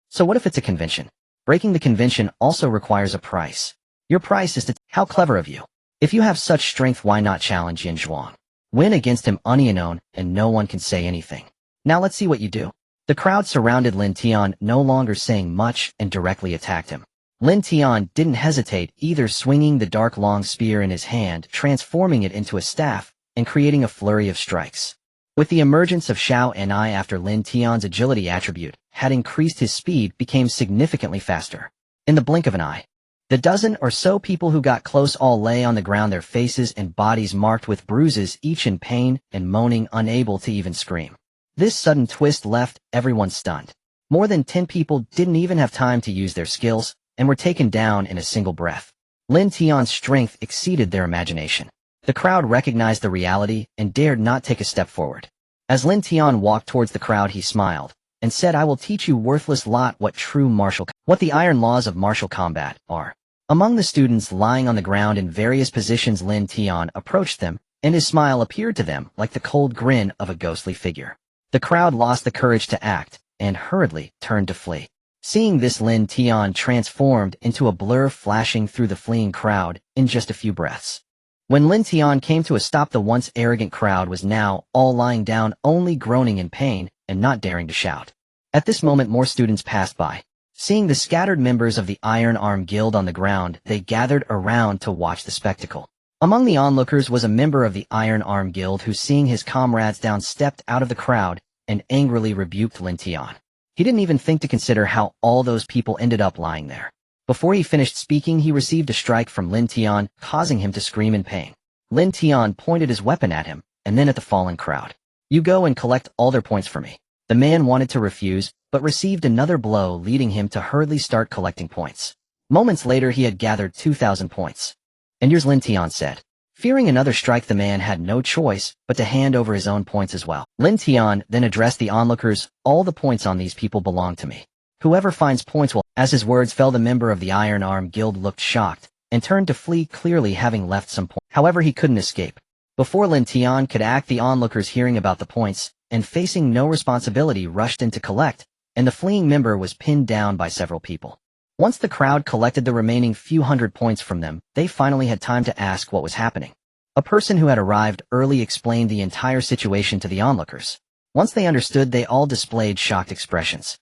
So what if it's a convention? Breaking the convention also requires a price. Your price is to— How clever of you. If you have such strength, why not challenge Yin Zhuang? Win against him unknown, and no one can say anything. Now let's see what you do. The crowd surrounded Lin Tian, no longer saying much, and directly attacked him. Lin Tian didn't hesitate, either swinging the dark long spear in his hand, transforming it into a staff, and creating a flurry of strikes. With the emergence of Xiao and I after Lin Tian's agility attribute had increased, his speed became significantly faster. In the blink of an eye, the dozen or so people who got close all lay on the ground, their faces and bodies marked with bruises, each in pain and moaning, unable to even scream. This sudden twist left everyone stunned. More than 10 people didn't even have time to use their skills and were taken down in a single breath. Lin Tian's strength exceeded their imagination. The crowd recognized the reality and dared not take a step forward. As Lin Tian walked towards the crowd, he smiled and said, I will teach you worthless lot what the iron laws of martial combat are. Among the students lying on the ground in various positions, Lin Tian approached them, and his smile appeared to them like the cold grin of a ghostly figure. The crowd lost the courage to act and hurriedly turned to flee. Seeing this, Lin Tian transformed into a blur, flashing through the fleeing crowd in just a few breaths. When Lin Tian came to a stop, the once arrogant crowd was now all lying down, only groaning in pain and not daring to shout. At this moment, more students passed by. Seeing the scattered members of the Iron Arm Guild on the ground, they gathered around to watch the spectacle. Among the onlookers was a member of the Iron Arm Guild who, seeing his comrades down, stepped out of the crowd and angrily rebuked Lin Tian. He didn't even think to consider how all those people ended up lying there. Before he finished speaking, he received a strike from Lin Tian, causing him to scream in pain. Lin Tian pointed his weapon at him, and then at the fallen crowd. You go and collect all their points for me. The man wanted to refuse, but received another blow, leading him to hurriedly start collecting points. Moments later, he had gathered 2,000 points. And yours, Lin Tian said. Fearing another strike, the man had no choice but to hand over his own points as well. Lin Tian then addressed the onlookers, all the points on these people belong to me. Whoever finds points will— As his words fell, the member of the Iron Arm Guild looked shocked and turned to flee, clearly having left some points. However, he couldn't escape. Before Lin Tian could act, the onlookers, hearing about the points and facing no responsibility, rushed in to collect, and the fleeing member was pinned down by several people. Once the crowd collected the remaining few hundred points from them, they finally had time to ask what was happening. A person who had arrived early explained the entire situation to the onlookers. Once they understood, they all displayed shocked expressions.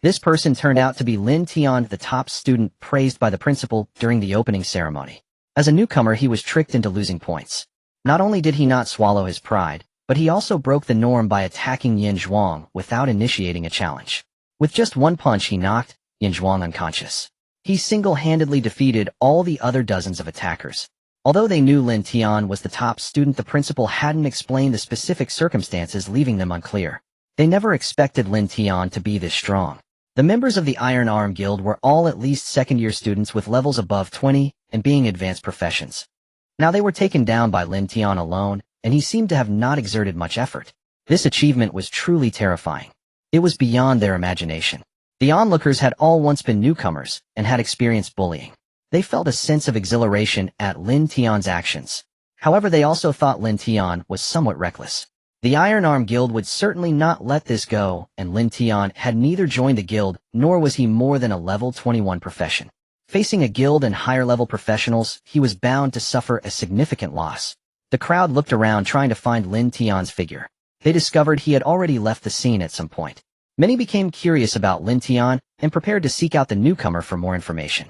This person turned out to be Lin Tian, the top student praised by the principal during the opening ceremony. As a newcomer, he was tricked into losing points. Not only did he not swallow his pride, but he also broke the norm by attacking Yin Zhuang without initiating a challenge. With just one punch, he knocked Yin Zhuang unconscious. He single-handedly defeated all the other dozens of attackers. Although they knew Lin Tian was the top student, the principal hadn't explained the specific circumstances, leaving them unclear. They never expected Lin Tian to be this strong. The members of the Iron Arm Guild were all at least second-year students with levels above 20 and being advanced professions. Now they were taken down by Lin Tian alone, and he seemed to have not exerted much effort. This achievement was truly terrifying. It was beyond their imagination. The onlookers had all once been newcomers and had experienced bullying. They felt a sense of exhilaration at Lin Tian's actions. However, they also thought Lin Tian was somewhat reckless. The Iron Arm Guild would certainly not let this go, and Lin Tian had neither joined the guild, nor was he more than a level 21 profession. Facing a guild and higher-level professionals, he was bound to suffer a significant loss. The crowd looked around, trying to find Lin Tian's figure. They discovered he had already left the scene at some point. Many became curious about Lin Tian and prepared to seek out the newcomer for more information.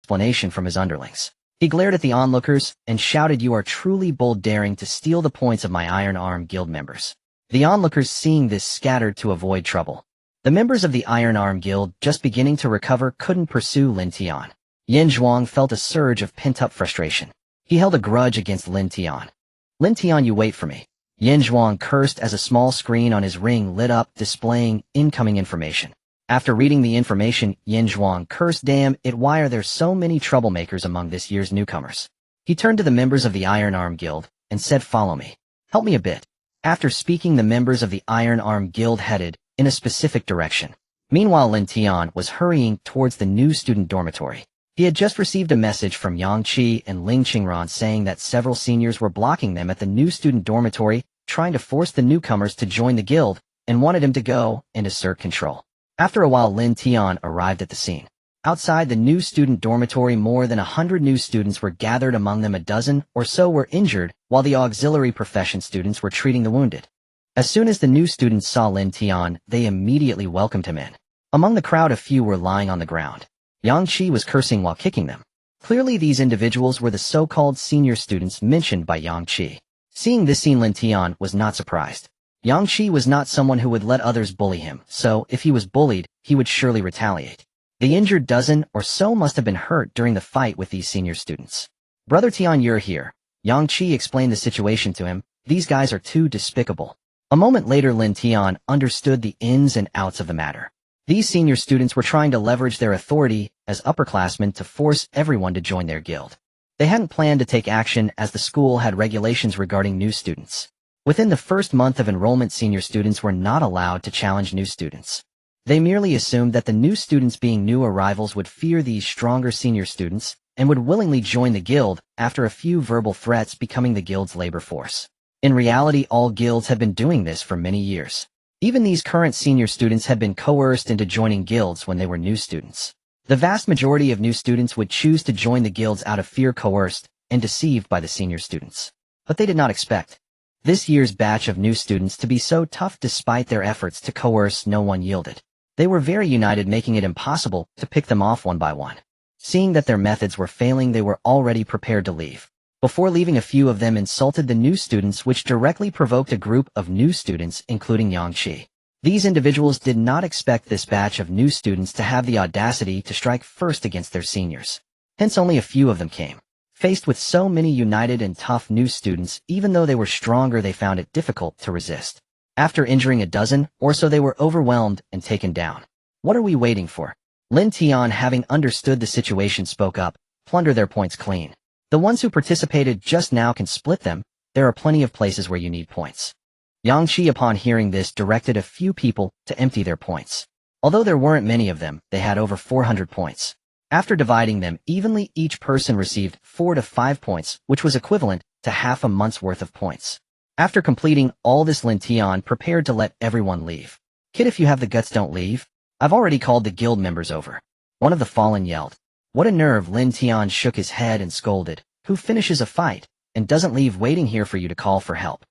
Explanation from his underlings. He glared at the onlookers and shouted, "You are truly bold, daring to steal the points of my Iron Arm Guild members." The onlookers, seeing this, scattered to avoid trouble. The members of the Iron Arm Guild, just beginning to recover, couldn't pursue Lin Tian. Yin Zhuang felt a surge of pent-up frustration. He held a grudge against Lin Tian. Lin Tian, you wait for me. Yin Zhuang cursed as a small screen on his ring lit up, displaying incoming information. After reading the information, Yin Zhuang cursed, damn it, why are there so many troublemakers among this year's newcomers? He turned to the members of the Iron Arm Guild and said, follow me. Help me a bit. After speaking, the members of the Iron Arm Guild headed in a specific direction. Meanwhile, Lin Tian was hurrying towards the new student dormitory. He had just received a message from Yang Qi and Ling Qingran saying that several seniors were blocking them at the new student dormitory, trying to force the newcomers to join the guild, and wanted him to go and assert control. After a while, Lin Tian arrived at the scene. Outside the new student dormitory, more than 100 new students were gathered. Among them, a dozen or so were injured, while the auxiliary profession students were treating the wounded. As soon as the new students saw Lin Tian, they immediately welcomed him in. Among the crowd, a few were lying on the ground. Yang Qi was cursing while kicking them. Clearly, these individuals were the so-called senior students mentioned by Yang Qi. Seeing this scene, Lin Tian was not surprised. Yang Qi was not someone who would let others bully him, so if he was bullied, he would surely retaliate. The injured dozen or so must have been hurt during the fight with these senior students. Brother Tian, you're here. Yang Qi explained the situation to him. These guys are too despicable. A moment later, Lin Tian understood the ins and outs of the matter. These senior students were trying to leverage their authority as upperclassmen to force everyone to join their guild. They hadn't planned to take action as the school had regulations regarding new students. Within the first month of enrollment, senior students were not allowed to challenge new students. They merely assumed that the new students, being new arrivals, would fear these stronger senior students and would willingly join the guild after a few verbal threats, becoming the guild's labor force. In reality, all guilds have been doing this for many years. Even these current senior students had been coerced into joining guilds when they were new students. The vast majority of new students would choose to join the guilds out of fear, coerced and deceived by the senior students. But they did not expect this year's batch of new students to be so tough. Despite their efforts to coerce, no one yielded. They were very united, making it impossible to pick them off one by one. Seeing that their methods were failing, they were already prepared to leave. Before leaving, a few of them insulted the new students, which directly provoked a group of new students, including Yang Qi. These individuals did not expect this batch of new students to have the audacity to strike first against their seniors. Hence, only a few of them came. Faced with so many united and tough new students, even though they were stronger, they found it difficult to resist. After injuring a dozen or so, they were overwhelmed and taken down. What are we waiting for? Lin Tian, having understood the situation, spoke up. Plunder their points clean. The ones who participated just now can split them. There are plenty of places where you need points. Yang Qi, upon hearing this, directed a few people to empty their points. Although there weren't many of them, they had over 400 points. After dividing them evenly, each person received 4 to 5 points, which was equivalent to half a month's worth of points. After completing all this, Lin Tian prepared to let everyone leave. Kid, if you have the guts, don't leave. I've already called the guild members over. One of the fallen yelled. What a nerve! Lin Tian shook his head and scolded. Who finishes a fight and doesn't leave waiting here for you to call for help?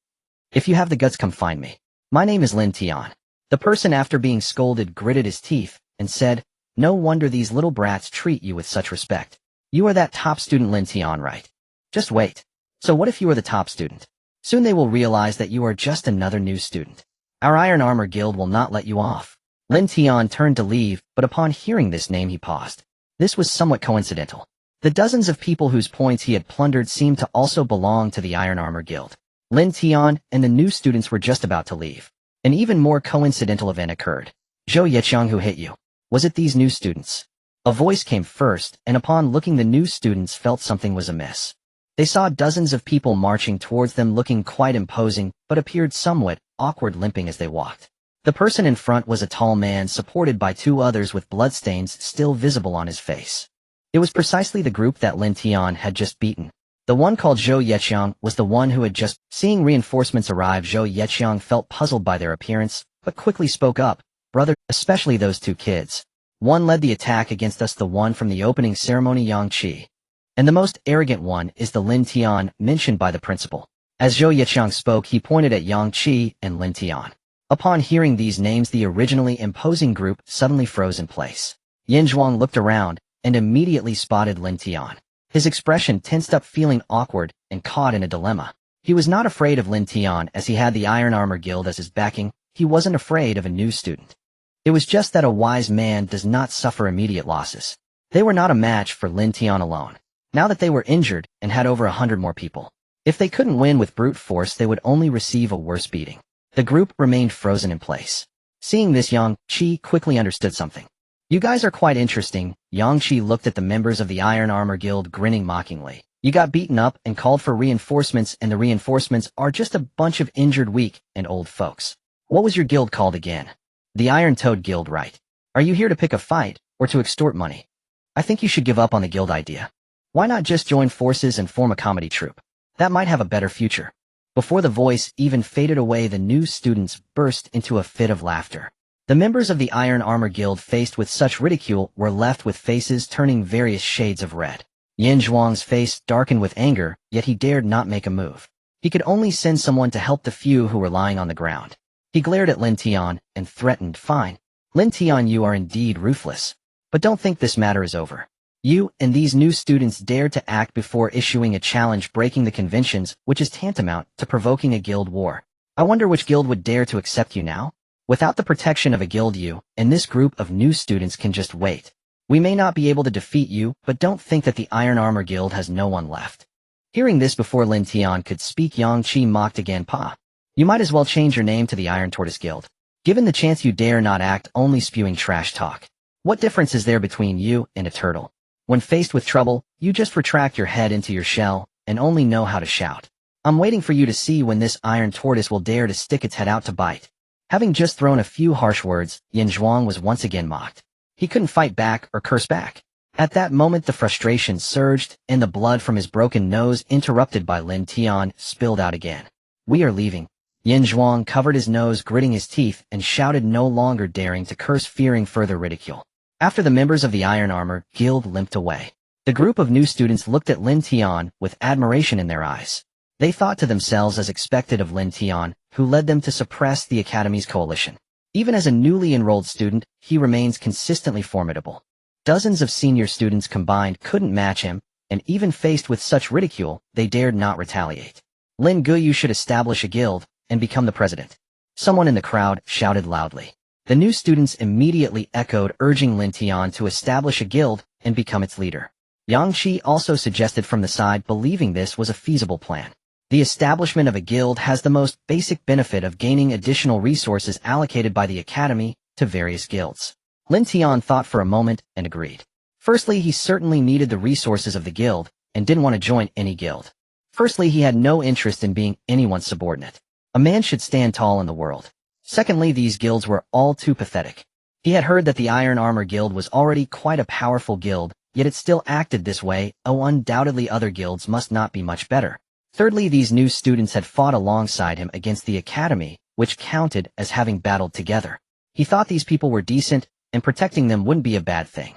If you have the guts, come find me. My name is Lin Tian. The person, after being scolded, gritted his teeth and said, no wonder these little brats treat you with such respect. You are that top student, Lin Tian, right? Just wait. So what if you are the top student? Soon they will realize that you are just another new student. Our Iron Armor Guild will not let you off. Lin Tian turned to leave, but upon hearing this name, he paused. This was somewhat coincidental. The dozens of people whose points he had plundered seemed to also belong to the Iron Armor Guild. Lin Tian and the new students were just about to leave. An even more coincidental event occurred. Zhou Yeqiang, who hit you? Was it these new students? A voice came first, and upon looking, the new students felt something was amiss. They saw dozens of people marching towards them, looking quite imposing, but appeared somewhat awkward, limping as they walked. The person in front was a tall man, supported by 2 others with bloodstains still visible on his face. It was precisely the group that Lin Tian had just beaten. The one called Zhou Yeqiang was the one who had just. Seeing reinforcements arrive, Zhou Yeqiang felt puzzled by their appearance, but quickly spoke up. Brother, especially those 2 kids. One led the attack against us, the one from the opening ceremony, Yang Qi. And the most arrogant one is the Lin Tian mentioned by the principal. As Zhou Yeqiang spoke, he pointed at Yang Qi and Lin Tian. Upon hearing these names, the originally imposing group suddenly froze in place. Yin Zhuang looked around and immediately spotted Lin Tian. His expression tensed up, feeling awkward and caught in a dilemma. He was not afraid of Lin Tian as he had the Iron Armor Guild as his backing. He wasn't afraid of a new student. It was just that a wise man does not suffer immediate losses. They were not a match for Lin Tian alone. now that they were injured and had over 100 more people. If they couldn't win with brute force, they would only receive a worse beating. The group remained frozen in place. Seeing this, Yang Qi quickly understood something. You guys are quite interesting. Yang Qi looked at the members of the Iron Armor Guild, grinning mockingly. You got beaten up and called for reinforcements, and the reinforcements are just a bunch of injured, weak, and old folks. What was your guild called again? The Iron Toad Guild, right? Are you here to pick a fight, or to extort money? I think you should give up on the guild idea. Why not just join forces and form a comedy troupe? That might have a better future. Before the voice even faded away, the new students burst into a fit of laughter. The members of the Iron Armor Guild, faced with such ridicule, were left with faces turning various shades of red. Yin Zhuang's face darkened with anger, yet he dared not make a move. He could only send someone to help the few who were lying on the ground. He glared at Lin Tian and threatened, "Fine. Lin Tian, you are indeed ruthless. But don't think this matter is over. You and these new students dared to act before issuing a challenge, breaking the conventions, which is tantamount to provoking a guild war. I wonder which guild would dare to accept you now? Without the protection of a guild, you and this group of new students can just wait. We may not be able to defeat you, but don't think that the Iron Armor Guild has no one left." Hearing this before Lin Tian could speak, Yang Qi mocked again. "Pa, you might as well change your name to the Iron Tortoise Guild. Given the chance, you dare not act, only spewing trash talk. What difference is there between you and a turtle? When faced with trouble, you just retract your head into your shell and only know how to shout. I'm waiting for you to see when this Iron Tortoise will dare to stick its head out to bite." Having just thrown a few harsh words, Yin Zhuang was once again mocked. He couldn't fight back or curse back. At that moment, the frustration surged, and the blood from his broken nose, interrupted by Lin Tian, spilled out again. "We are leaving." Yin Zhuang covered his nose, gritting his teeth, and shouted, no longer daring to curse, fearing further ridicule. After the members of the Iron Armor Guild limped away, the group of new students looked at Lin Tian with admiration in their eyes. They thought to themselves, as expected of Lin Tian, who led them to suppress the Academy's coalition. Even as a newly enrolled student, he remains consistently formidable. Dozens of senior students combined couldn't match him, and even faced with such ridicule, they dared not retaliate. "Lin Gu, you should establish a guild and become the president." Someone in the crowd shouted loudly. The new students immediately echoed, urging Lin Tian to establish a guild and become its leader. Yang Qi also suggested from the side, believing this was a feasible plan. The establishment of a guild has the most basic benefit of gaining additional resources allocated by the Academy to various guilds. Lin Tian thought for a moment and agreed. Firstly, he certainly needed the resources of the guild and didn't want to join any guild. Firstly, he had no interest in being anyone's subordinate. A man should stand tall in the world. Secondly, these guilds were all too pathetic. He had heard that the Iron Armor Guild was already quite a powerful guild, yet it still acted this way. Oh, undoubtedly other guilds must not be much better. Thirdly, these new students had fought alongside him against the Academy, which counted as having battled together. He thought these people were decent, and protecting them wouldn't be a bad thing.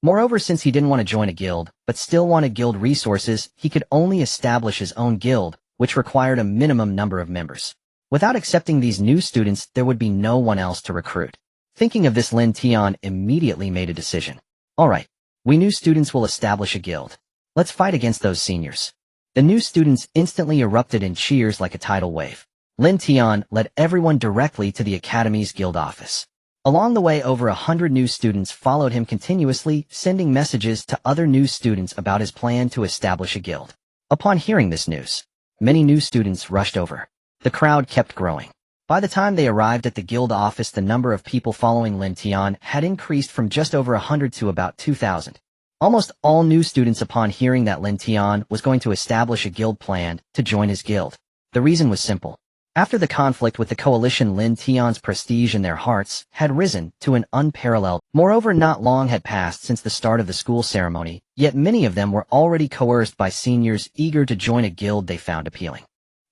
Moreover, since he didn't want to join a guild, but still wanted guild resources, he could only establish his own guild, which required a minimum number of members. Without accepting these new students, there would be no one else to recruit. Thinking of this, Lin Tian immediately made a decision. "All right, we new students will establish a guild. Let's fight against those seniors." The new students instantly erupted in cheers like a tidal wave. Lin Tian led everyone directly to the Academy's guild office. Along the way, over 100 new students followed him continuously, sending messages to other new students about his plan to establish a guild. Upon hearing this news, many new students rushed over. The crowd kept growing. By the time they arrived at the guild office, the number of people following Lin Tian had increased from just over 100 to about 2,000. Almost all new students, upon hearing that Lin Tian was going to establish a guild, planned to join his guild. The reason was simple. After the conflict with the coalition, Lin Tian's prestige in their hearts had risen to an unparalleled. Moreover, not long had passed since the start of the school ceremony, yet many of them were already coerced by seniors eager to join a guild they found appealing.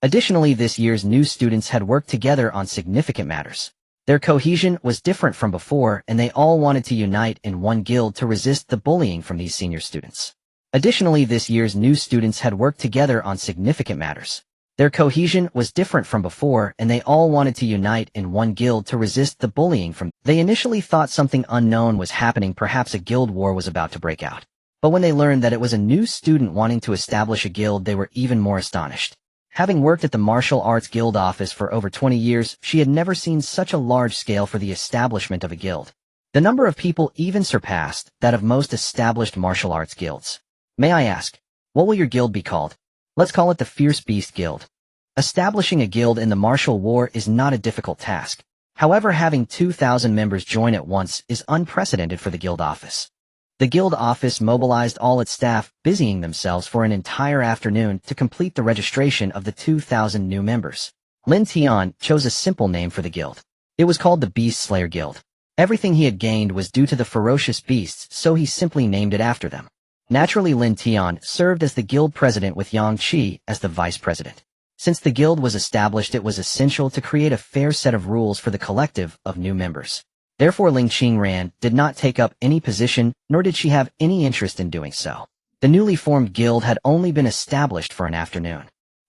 Additionally, this year's new students had worked together on significant matters. Their cohesion was different from before, and they all wanted to unite in one guild to resist the bullying from these senior students. Additionally, this year's new students had worked together on significant matters. Their cohesion was different from before, and they all wanted to unite in one guild to resist the bullying from. They initially thought something unknown was happening, perhaps a guild war was about to break out. But when they learned that it was a new student wanting to establish a guild, they were even more astonished. Having worked at the Martial Arts Guild office for over 20 years, she had never seen such a large scale for the establishment of a guild. The number of people even surpassed that of most established martial arts guilds. "May I ask, What will your guild be called? Let's call it the Fierce Beast Guild. Establishing a guild in the martial war is not a difficult task. However, having 2,000 members join at once is unprecedented for the guild office. The guild office mobilized all its staff, busying themselves for an entire afternoon to complete the registration of the 2,000 new members. Lin Tian chose a simple name for the guild. It was called the Beast Slayer Guild. Everything he had gained was due to the ferocious beasts, so he simply named it after them. Naturally, Lin Tian served as the guild president with Yang Qi as the vice president. Since the guild was established, it was essential to create a fair set of rules for the collective of new members. Therefore, Ling Qingran did not take up any position, nor did she have any interest in doing so. The newly formed guild had only been established for an afternoon.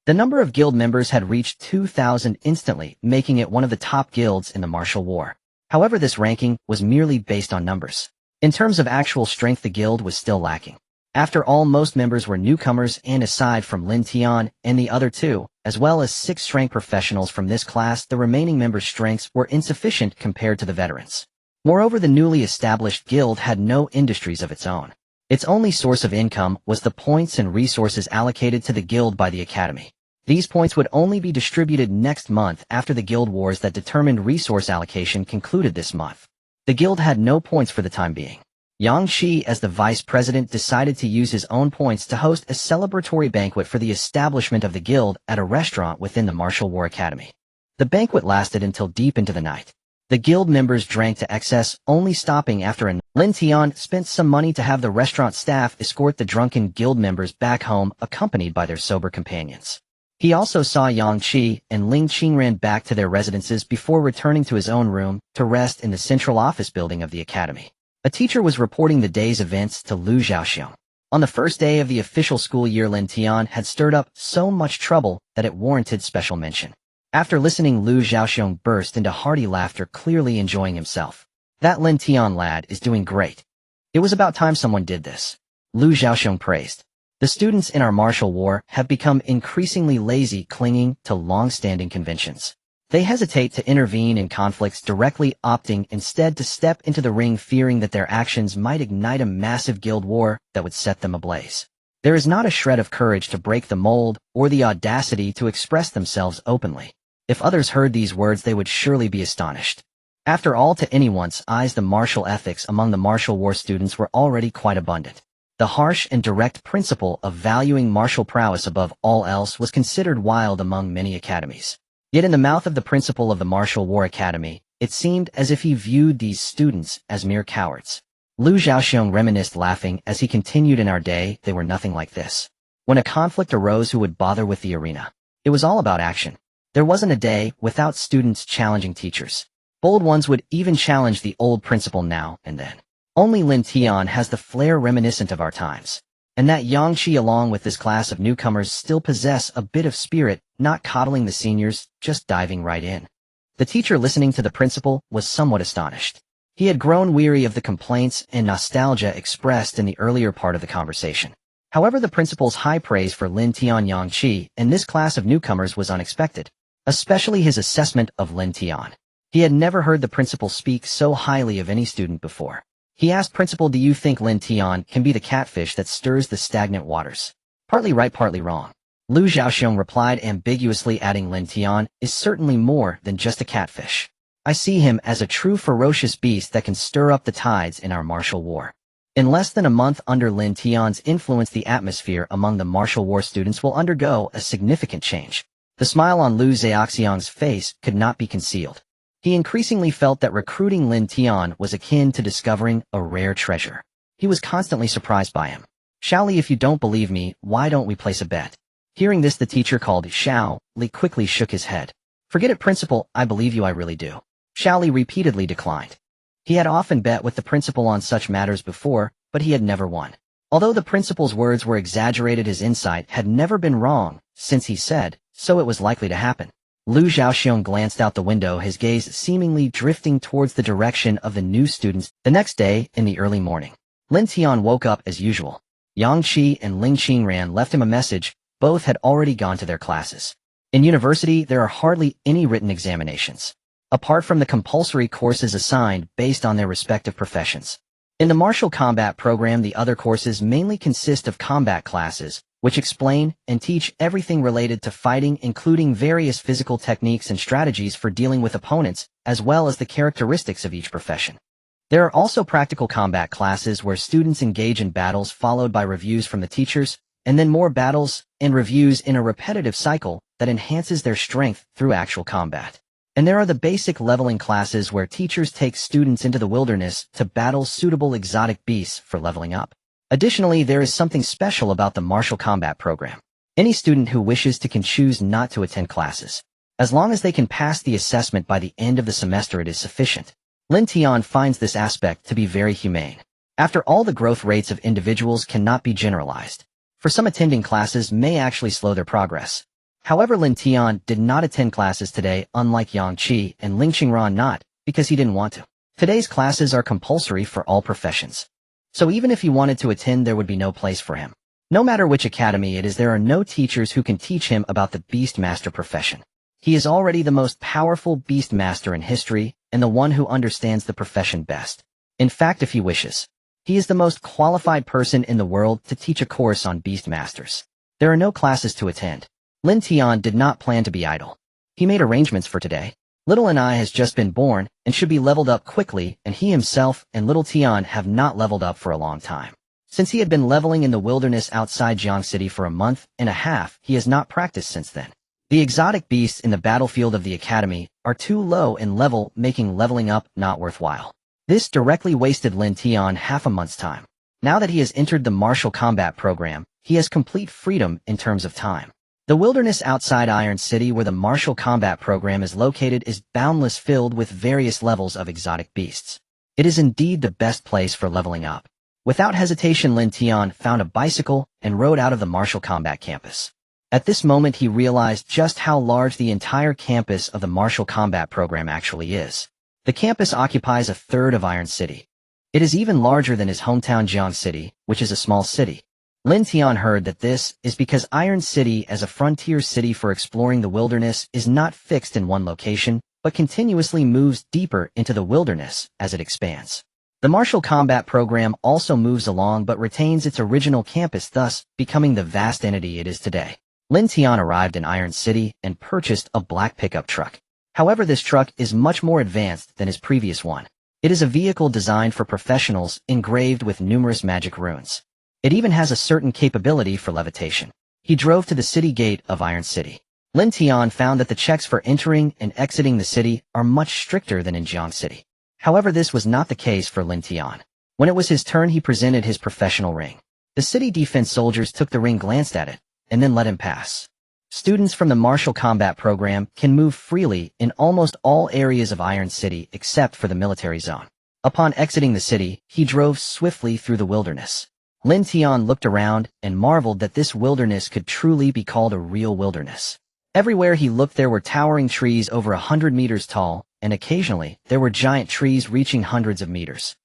The number of guild members had reached 2,000 instantly, making it one of the top guilds in the martial war. However, this ranking was merely based on numbers. In terms of actual strength, the guild was still lacking. After all, most members were newcomers, and aside from Lin Tian and the other two, as well as 6 strength professionals from this class, the remaining members' strengths were insufficient compared to the veterans. Moreover, the newly established guild had no industries of its own. Its only source of income was the points and resources allocated to the guild by the academy. These points would only be distributed next month after the guild wars that determined resource allocation concluded this month. The guild had no points for the time being. Yang Qi, as the vice president, decided to use his own points to host a celebratory banquet for the establishment of the guild at a restaurant within the Martial War Academy. The banquet lasted until deep into the night. The guild members drank to excess, only stopping after Lin Tian spent some money to have the restaurant staff escort the drunken guild members back home, accompanied by their sober companions. He also saw Yang Qi and Ling Qingran back to their residences before returning to his own room to rest in the central office building of the academy. A teacher was reporting the day's events to Lu Zhaoxiong. On the first day of the official school year, Lin Tian had stirred up so much trouble that it warranted special mention. After listening, Lu Zhaoxiong burst into hearty laughter, clearly enjoying himself. That Lin Tian lad is doing great. It was about time someone did this. Lu Zhaoxiong praised. The students in our martial war have become increasingly lazy, clinging to long-standing conventions. They hesitate to intervene in conflicts directly, opting instead to step into the ring, fearing that their actions might ignite a massive guild war that would set them ablaze. There is not a shred of courage to break the mold or the audacity to express themselves openly. If others heard these words, they would surely be astonished. After all, to anyone's eyes, the martial ethics among the martial war students were already quite abundant. The harsh and direct principle of valuing martial prowess above all else was considered wild among many academies. Yet in the mouth of the principal of the Martial War Academy, it seemed as if he viewed these students as mere cowards. Lu Zhaoxiong reminisced, laughing, as he continued, "In our day, they were nothing like this. When a conflict arose, who would bother with the arena? It was all about action. There wasn't a day without students challenging teachers. Bold ones would even challenge the old principal now and then. Only Lin Tian has the flair reminiscent of our times. And that Yang Qi, along with this class of newcomers, still possess a bit of spirit, not coddling the seniors, just diving right in." The teacher, listening to the principal, was somewhat astonished. He had grown weary of the complaints and nostalgia expressed in the earlier part of the conversation. However, the principal's high praise for Lin Tian, Yang Qi, and this class of newcomers was unexpected, especially his assessment of Lin Tian. He had never heard the principal speak so highly of any student before. He asked, "Principal, do you think Lin Tian can be the catfish that stirs the stagnant waters?" "Partly right, partly wrong." Lu Zhaoxiong replied ambiguously, adding, "Lin Tian is certainly more than just a catfish. I see him as a true ferocious beast that can stir up the tides in our martial war." In less than a month under Lin Tian's influence, the atmosphere among the martial war students will undergo a significant change. The smile on Lu Zhaoxiong's face could not be concealed. He increasingly felt that recruiting Lin Tian was akin to discovering a rare treasure. He was constantly surprised by him. "Xiao Li, if you don't believe me, why don't we place a bet?" Hearing this, the teacher, called Xiao Li, quickly shook his head. "Forget it, principal, I believe you, I really do." Xiao Li repeatedly declined. He had often bet with the principal on such matters before, but he had never won. Although the principal's words were exaggerated, his insight had never been wrong, since he said, so it was likely to happen. Lu Zhaoxiong glanced out the window, his gaze seemingly drifting towards the direction of the new students. The next day, in the early morning, Lin Tian woke up as usual. Yang Qi and Ling Qingran left him a message. Both had already gone to their classes. In university, there are hardly any written examinations, apart from the compulsory courses assigned based on their respective professions. In the martial combat program, the other courses mainly consist of combat classes, which explain and teach everything related to fighting, including various physical techniques and strategies for dealing with opponents, as well as the characteristics of each profession. There are also practical combat classes where students engage in battles followed by reviews from the teachers, and then more battles and reviews in a repetitive cycle that enhances their strength through actual combat. And there are the basic leveling classes where teachers take students into the wilderness to battle suitable exotic beasts for leveling up. Additionally, there is something special about the martial combat program. Any student who wishes to can choose not to attend classes. As long as they can pass the assessment by the end of the semester, it is sufficient. Lin Tian finds this aspect to be very humane. After all, the growth rates of individuals cannot be generalized. For some, attending classes may actually slow their progress. However, Lin Tian did not attend classes today, unlike Yang Qi and Ling Qingran, not because he didn't want to. Today's classes are compulsory for all professions. So even if he wanted to attend, there would be no place for him. No matter which academy it is, there are no teachers who can teach him about the Beast Master profession. He is already the most powerful Beast Master in history and the one who understands the profession best. In fact, if he wishes, he is the most qualified person in the world to teach a course on Beast Masters. There are no classes to attend. Lin Tian did not plan to be idle. He made arrangements for today. Little Anai has just been born and should be leveled up quickly, and he himself and Little Tian have not leveled up for a long time. Since he had been leveling in the wilderness outside Jiang City for a month and a half, he has not practiced since then. The exotic beasts in the battlefield of the academy are too low in level, making leveling up not worthwhile. This directly wasted Lin Tian half a month's time. Now that he has entered the martial combat program, he has complete freedom in terms of time. The wilderness outside Iron City, where the martial combat program is located, is boundless, filled with various levels of exotic beasts. It is indeed the best place for leveling up. Without hesitation, Lin Tian found a bicycle and rode out of the martial combat campus. At this moment, he realized just how large the entire campus of the martial combat program actually is. The campus occupies a third of Iron City. It is even larger than his hometown Jiang City, which is a small city. Lin Tian heard that this is because Iron City, as a frontier city for exploring the wilderness, is not fixed in one location, but continuously moves deeper into the wilderness as it expands. The martial combat program also moves along but retains its original campus, thus becoming the vast entity it is today. Lin Tian arrived in Iron City and purchased a black pickup truck. However, this truck is much more advanced than his previous one. It is a vehicle designed for professionals, engraved with numerous magic runes. It even has a certain capability for levitation. He drove to the city gate of Iron City. Lin Tian found that the checks for entering and exiting the city are much stricter than in Jiang City. However, this was not the case for Lin Tian. When it was his turn, he presented his professional ring. The city defense soldiers took the ring, glanced at it, and then let him pass. Students from the martial combat program can move freely in almost all areas of Iron City except for the military zone. Upon exiting the city, he drove swiftly through the wilderness. Lin Tian looked around and marveled that this wilderness could truly be called a real wilderness. Everywhere he looked, there were towering trees over 100 meters tall, and occasionally there were giant trees reaching hundreds of meters.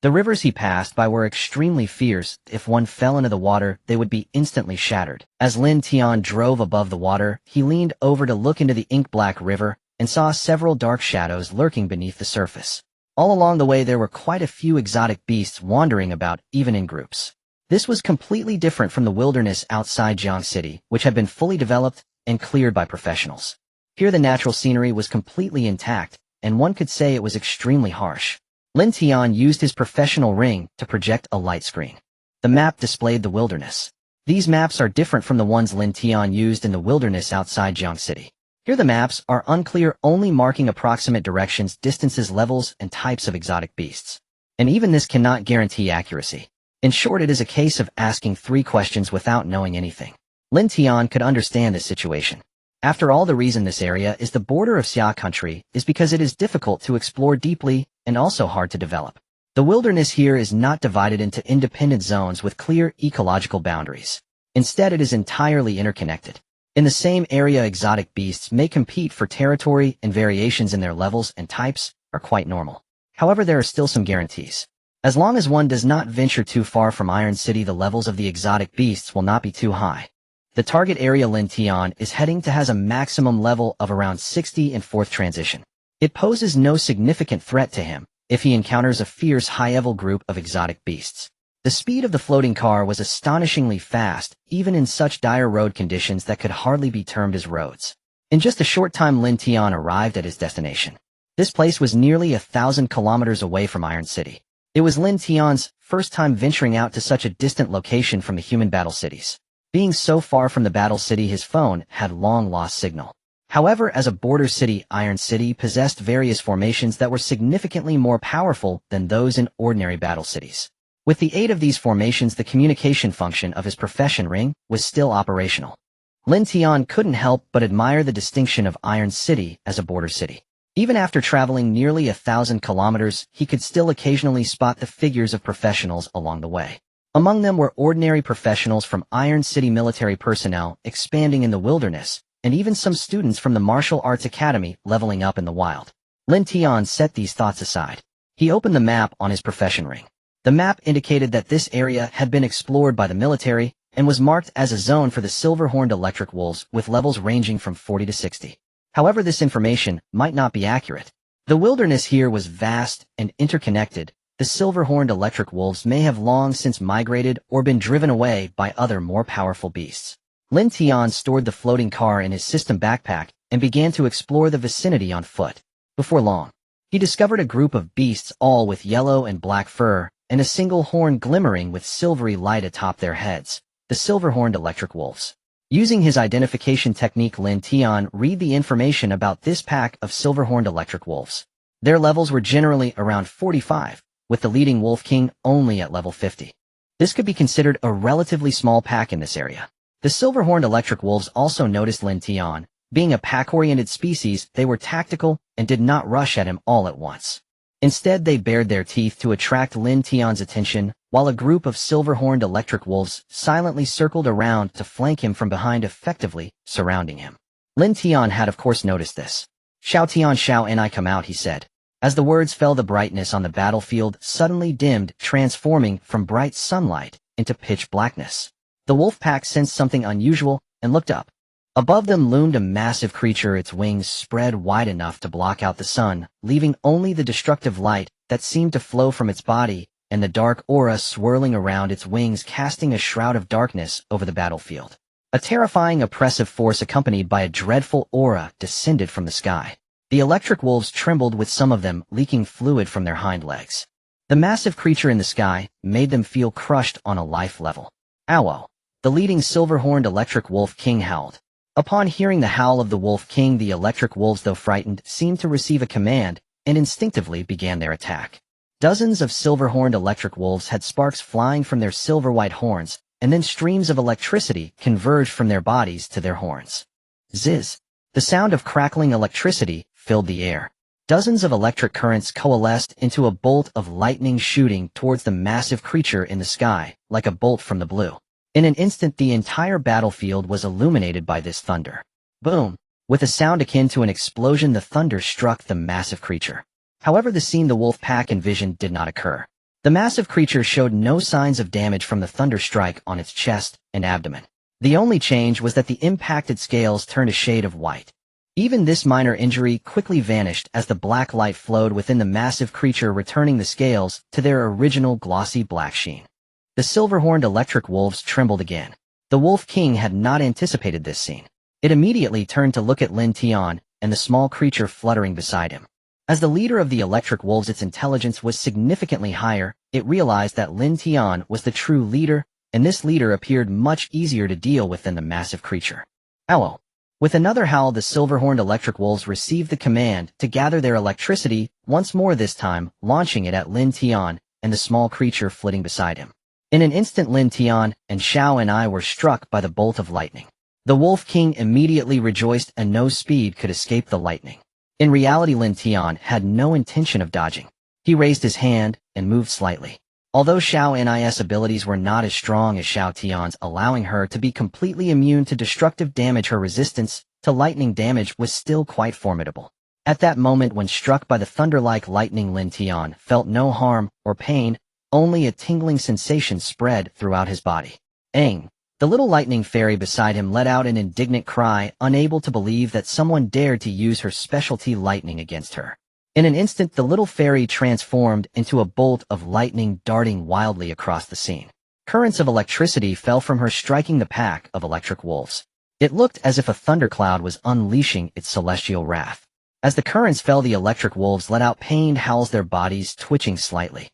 The rivers he passed by were extremely fierce. If one fell into the water, they would be instantly shattered. As Lin Tian drove above the water, he leaned over to look into the ink-black river and saw several dark shadows lurking beneath the surface. All along the way, there were quite a few exotic beasts wandering about, even in groups. This was completely different from the wilderness outside Jiang City, which had been fully developed and cleared by professionals. Here the natural scenery was completely intact, and one could say it was extremely harsh. Lin Tian used his professional ring to project a light screen. The map displayed the wilderness. These maps are different from the ones Lin Tian used in the wilderness outside Jiang City. Here the maps are unclear, only marking approximate directions, distances, levels, and types of exotic beasts. And even this cannot guarantee accuracy. In short, it is a case of asking 3 questions without knowing anything. Lin Tian could understand this situation. After all, the reason this area is the border of Xia country is because it is difficult to explore deeply and also hard to develop. The wilderness here is not divided into independent zones with clear ecological boundaries. Instead, it is entirely interconnected. In the same area, exotic beasts may compete for territory, and variations in their levels and types are quite normal. However, there are still some guarantees. As long as one does not venture too far from Iron City, the levels of the exotic beasts will not be too high. The target area Lin Tian is heading to has a maximum level of around 60 in 4th transition. It poses no significant threat to him if he encounters a fierce high-level group of exotic beasts. The speed of the floating car was astonishingly fast, even in such dire road conditions that could hardly be termed as roads. In just a short time, Lin Tian arrived at his destination. This place was nearly 1,000 kilometers away from Iron City. It was Lin Tian's first time venturing out to such a distant location from the human battle cities. Being so far from the battle city, his phone had long lost signal. However, as a border city, Iron City possessed various formations that were significantly more powerful than those in ordinary battle cities. With the aid of these formations, the communication function of his profession ring was still operational. Lin Tian couldn't help but admire the distinction of Iron City as a border city. Even after traveling nearly 1,000 kilometers, he could still occasionally spot the figures of professionals along the way. Among them were ordinary professionals from Iron City military personnel expanding in the wilderness, and even some students from the martial arts academy leveling up in the wild. Lin Tian set these thoughts aside. He opened the map on his profession ring. The map indicated that this area had been explored by the military and was marked as a zone for the silver-horned electric wolves with levels ranging from 40 to 60. However, this information might not be accurate. The wilderness here was vast and interconnected. The silver-horned electric wolves may have long since migrated or been driven away by other more powerful beasts. Lin Tian stored the floating car in his system backpack and began to explore the vicinity on foot. Before long, he discovered a group of beasts all with yellow and black fur and a single horn glimmering with silvery light atop their heads, the silver-horned electric wolves. Using his identification technique, Lin Tian read the information about this pack of silver-horned electric wolves. Their levels were generally around 45, with the leading wolf king only at level 50. This could be considered a relatively small pack in this area. The silver-horned electric wolves also noticed Lin Tian. Being a pack-oriented species, they were tactical and did not rush at him all at once. Instead, they bared their teeth to attract Lin Tian's attention, while a group of silver-horned electric wolves silently circled around to flank him from behind, effectively surrounding him. Lin Tian had of course noticed this. "Xiao Tian, Xiao and I come out," he said. As the words fell, the brightness on the battlefield suddenly dimmed, transforming from bright sunlight into pitch blackness. The wolf pack sensed something unusual and looked up. Above them loomed a massive creature, its wings spread wide enough to block out the sun, leaving only the destructive light that seemed to flow from its body, and the dark aura swirling around its wings, casting a shroud of darkness over the battlefield. A terrifying, oppressive force accompanied by a dreadful aura descended from the sky. The electric wolves trembled, with some of them leaking fluid from their hind legs. The massive creature in the sky made them feel crushed on a life level. "Ow!" The leading silver-horned electric wolf king howled. Upon hearing the howl of the wolf king, the electric wolves, though frightened, seemed to receive a command and instinctively began their attack. Dozens of silver-horned electric wolves had sparks flying from their silver-white horns, and then streams of electricity converged from their bodies to their horns. Zizz! The sound of crackling electricity filled the air. Dozens of electric currents coalesced into a bolt of lightning shooting towards the massive creature in the sky, like a bolt from the blue. In an instant, the entire battlefield was illuminated by this thunder. Boom! With a sound akin to an explosion, the thunder struck the massive creature. However, the scene the wolf pack envisioned did not occur. The massive creature showed no signs of damage from the thunder strike on its chest and abdomen. The only change was that the impacted scales turned a shade of white. Even this minor injury quickly vanished as the black light flowed within the massive creature, returning the scales to their original glossy black sheen. The silver-horned electric wolves trembled again. The Wolf King had not anticipated this scene. It immediately turned to look at Lin Tian and the small creature fluttering beside him. As the leader of the electric wolves, its intelligence was significantly higher. It realized that Lin Tian was the true leader, and this leader appeared much easier to deal with than the massive creature. Ow! With another howl, the silver-horned electric wolves received the command to gather their electricity once more, this time launching it at Lin Tian and the small creature flitting beside him. In an instant, Lin Tian and Xiao and I were struck by the bolt of lightning. The Wolf King immediately rejoiced, and no speed could escape the lightning. In reality, Lin Tian had no intention of dodging. He raised his hand and moved slightly. Although Xiao Ni's abilities were not as strong as Xiao Tian's, allowing her to be completely immune to destructive damage, her resistance to lightning damage was still quite formidable. At that moment, when struck by the thunder-like lightning, Lin Tian felt no harm or pain, only a tingling sensation spread throughout his body. Aang! The little lightning fairy beside him let out an indignant cry, unable to believe that someone dared to use her specialty lightning against her. In an instant, the little fairy transformed into a bolt of lightning darting wildly across the scene. Currents of electricity fell from her, striking the pack of electric wolves. It looked as if a thundercloud was unleashing its celestial wrath. As the currents fell, the electric wolves let out pained howls, their bodies twitching slightly.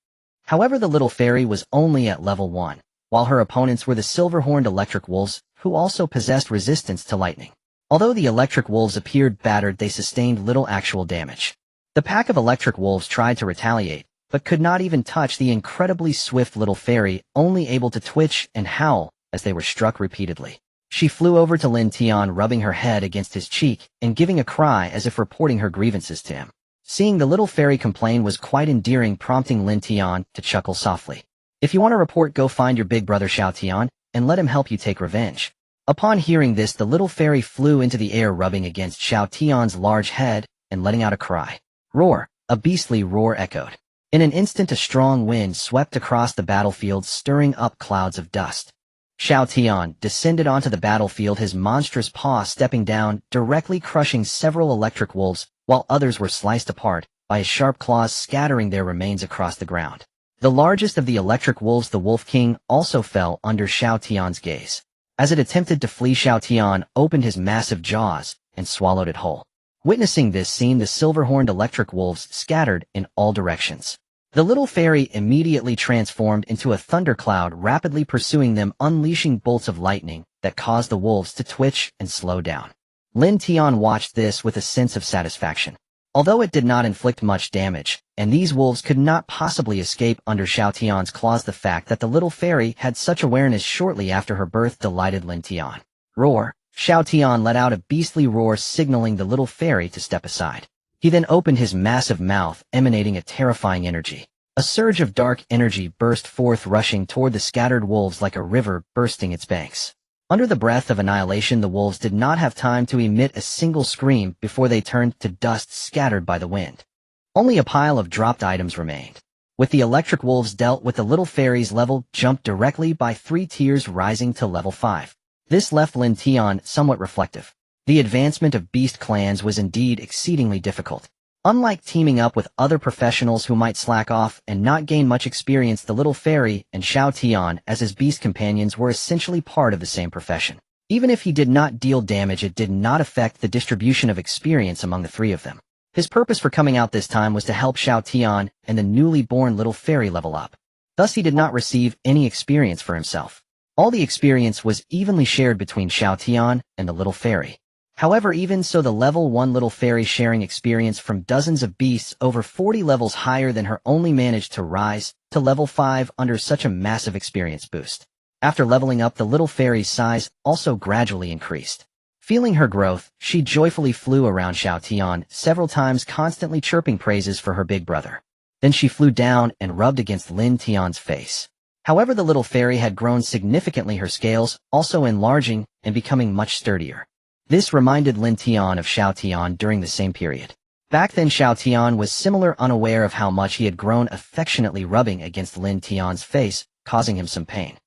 However, the little fairy was only at level 1, while her opponents were the silver-horned electric wolves, who also possessed resistance to lightning. Although the electric wolves appeared battered, they sustained little actual damage. The pack of electric wolves tried to retaliate, but could not even touch the incredibly swift little fairy, only able to twitch and howl as they were struck repeatedly. She flew over to Lin Tian, rubbing her head against his cheek and giving a cry as if reporting her grievances to him. Seeing the little fairy complain was quite endearing, prompting Lin Tian to chuckle softly. "If you want to report, go find your big brother Xiao Tian and let him help you take revenge." Upon hearing this, the little fairy flew into the air, rubbing against Xiao Tian's large head and letting out a cry. Roar! A beastly roar echoed. In an instant, a strong wind swept across the battlefield, stirring up clouds of dust. Xiao Tian descended onto the battlefield, his monstrous paw stepping down, directly crushing several electric wolves, while others were sliced apart by his sharp claws, scattering their remains across the ground. The largest of the electric wolves, the Wolf King, also fell under Xiao Tian's gaze. As it attempted to flee, Xiao Tian opened his massive jaws and swallowed it whole. Witnessing this scene, the silver-horned electric wolves scattered in all directions. The little fairy immediately transformed into a thundercloud, rapidly pursuing them, unleashing bolts of lightning that caused the wolves to twitch and slow down. Lin Tian watched this with a sense of satisfaction. Although it did not inflict much damage, and these wolves could not possibly escape under Xiao Tian's claws, the fact that the little fairy had such awareness shortly after her birth delighted Lin Tian. Roar! Xiao Tian let out a beastly roar, signaling the little fairy to step aside. He then opened his massive mouth, emanating a terrifying energy. A surge of dark energy burst forth, rushing toward the scattered wolves like a river bursting its banks. Under the breath of annihilation, the wolves did not have time to emit a single scream before they turned to dust scattered by the wind. Only a pile of dropped items remained. With the electric wolves dealt with, the little fairy's level jumped directly by 3 tiers, rising to level 5. This left Lin Tian somewhat reflective. The advancement of beast clans was indeed exceedingly difficult. Unlike teaming up with other professionals who might slack off and not gain much experience, the little fairy and Xiao Tian as his beast companions were essentially part of the same profession. Even if he did not deal damage, it did not affect the distribution of experience among the 3 of them. His purpose for coming out this time was to help Xiao Tian and the newly born little fairy level up. Thus he did not receive any experience for himself. All the experience was evenly shared between Xiao Tian and the little fairy. However, even so, the level 1 little fairy, sharing experience from dozens of beasts over 40 levels higher than her, only managed to rise to level 5 under such a massive experience boost. After leveling up, the little fairy's size also gradually increased. Feeling her growth, she joyfully flew around Xiao Tian several times, constantly chirping praises for her big brother. Then she flew down and rubbed against Lin Tian's face. However, the little fairy had grown significantly, her scales also enlarging and becoming much sturdier. This reminded Lin Tian of Xiao Tian during the same period. Back then, Xiao Tian was similar, unaware of how much he had grown, affectionately rubbing against Lin Tian's face, causing him some pain.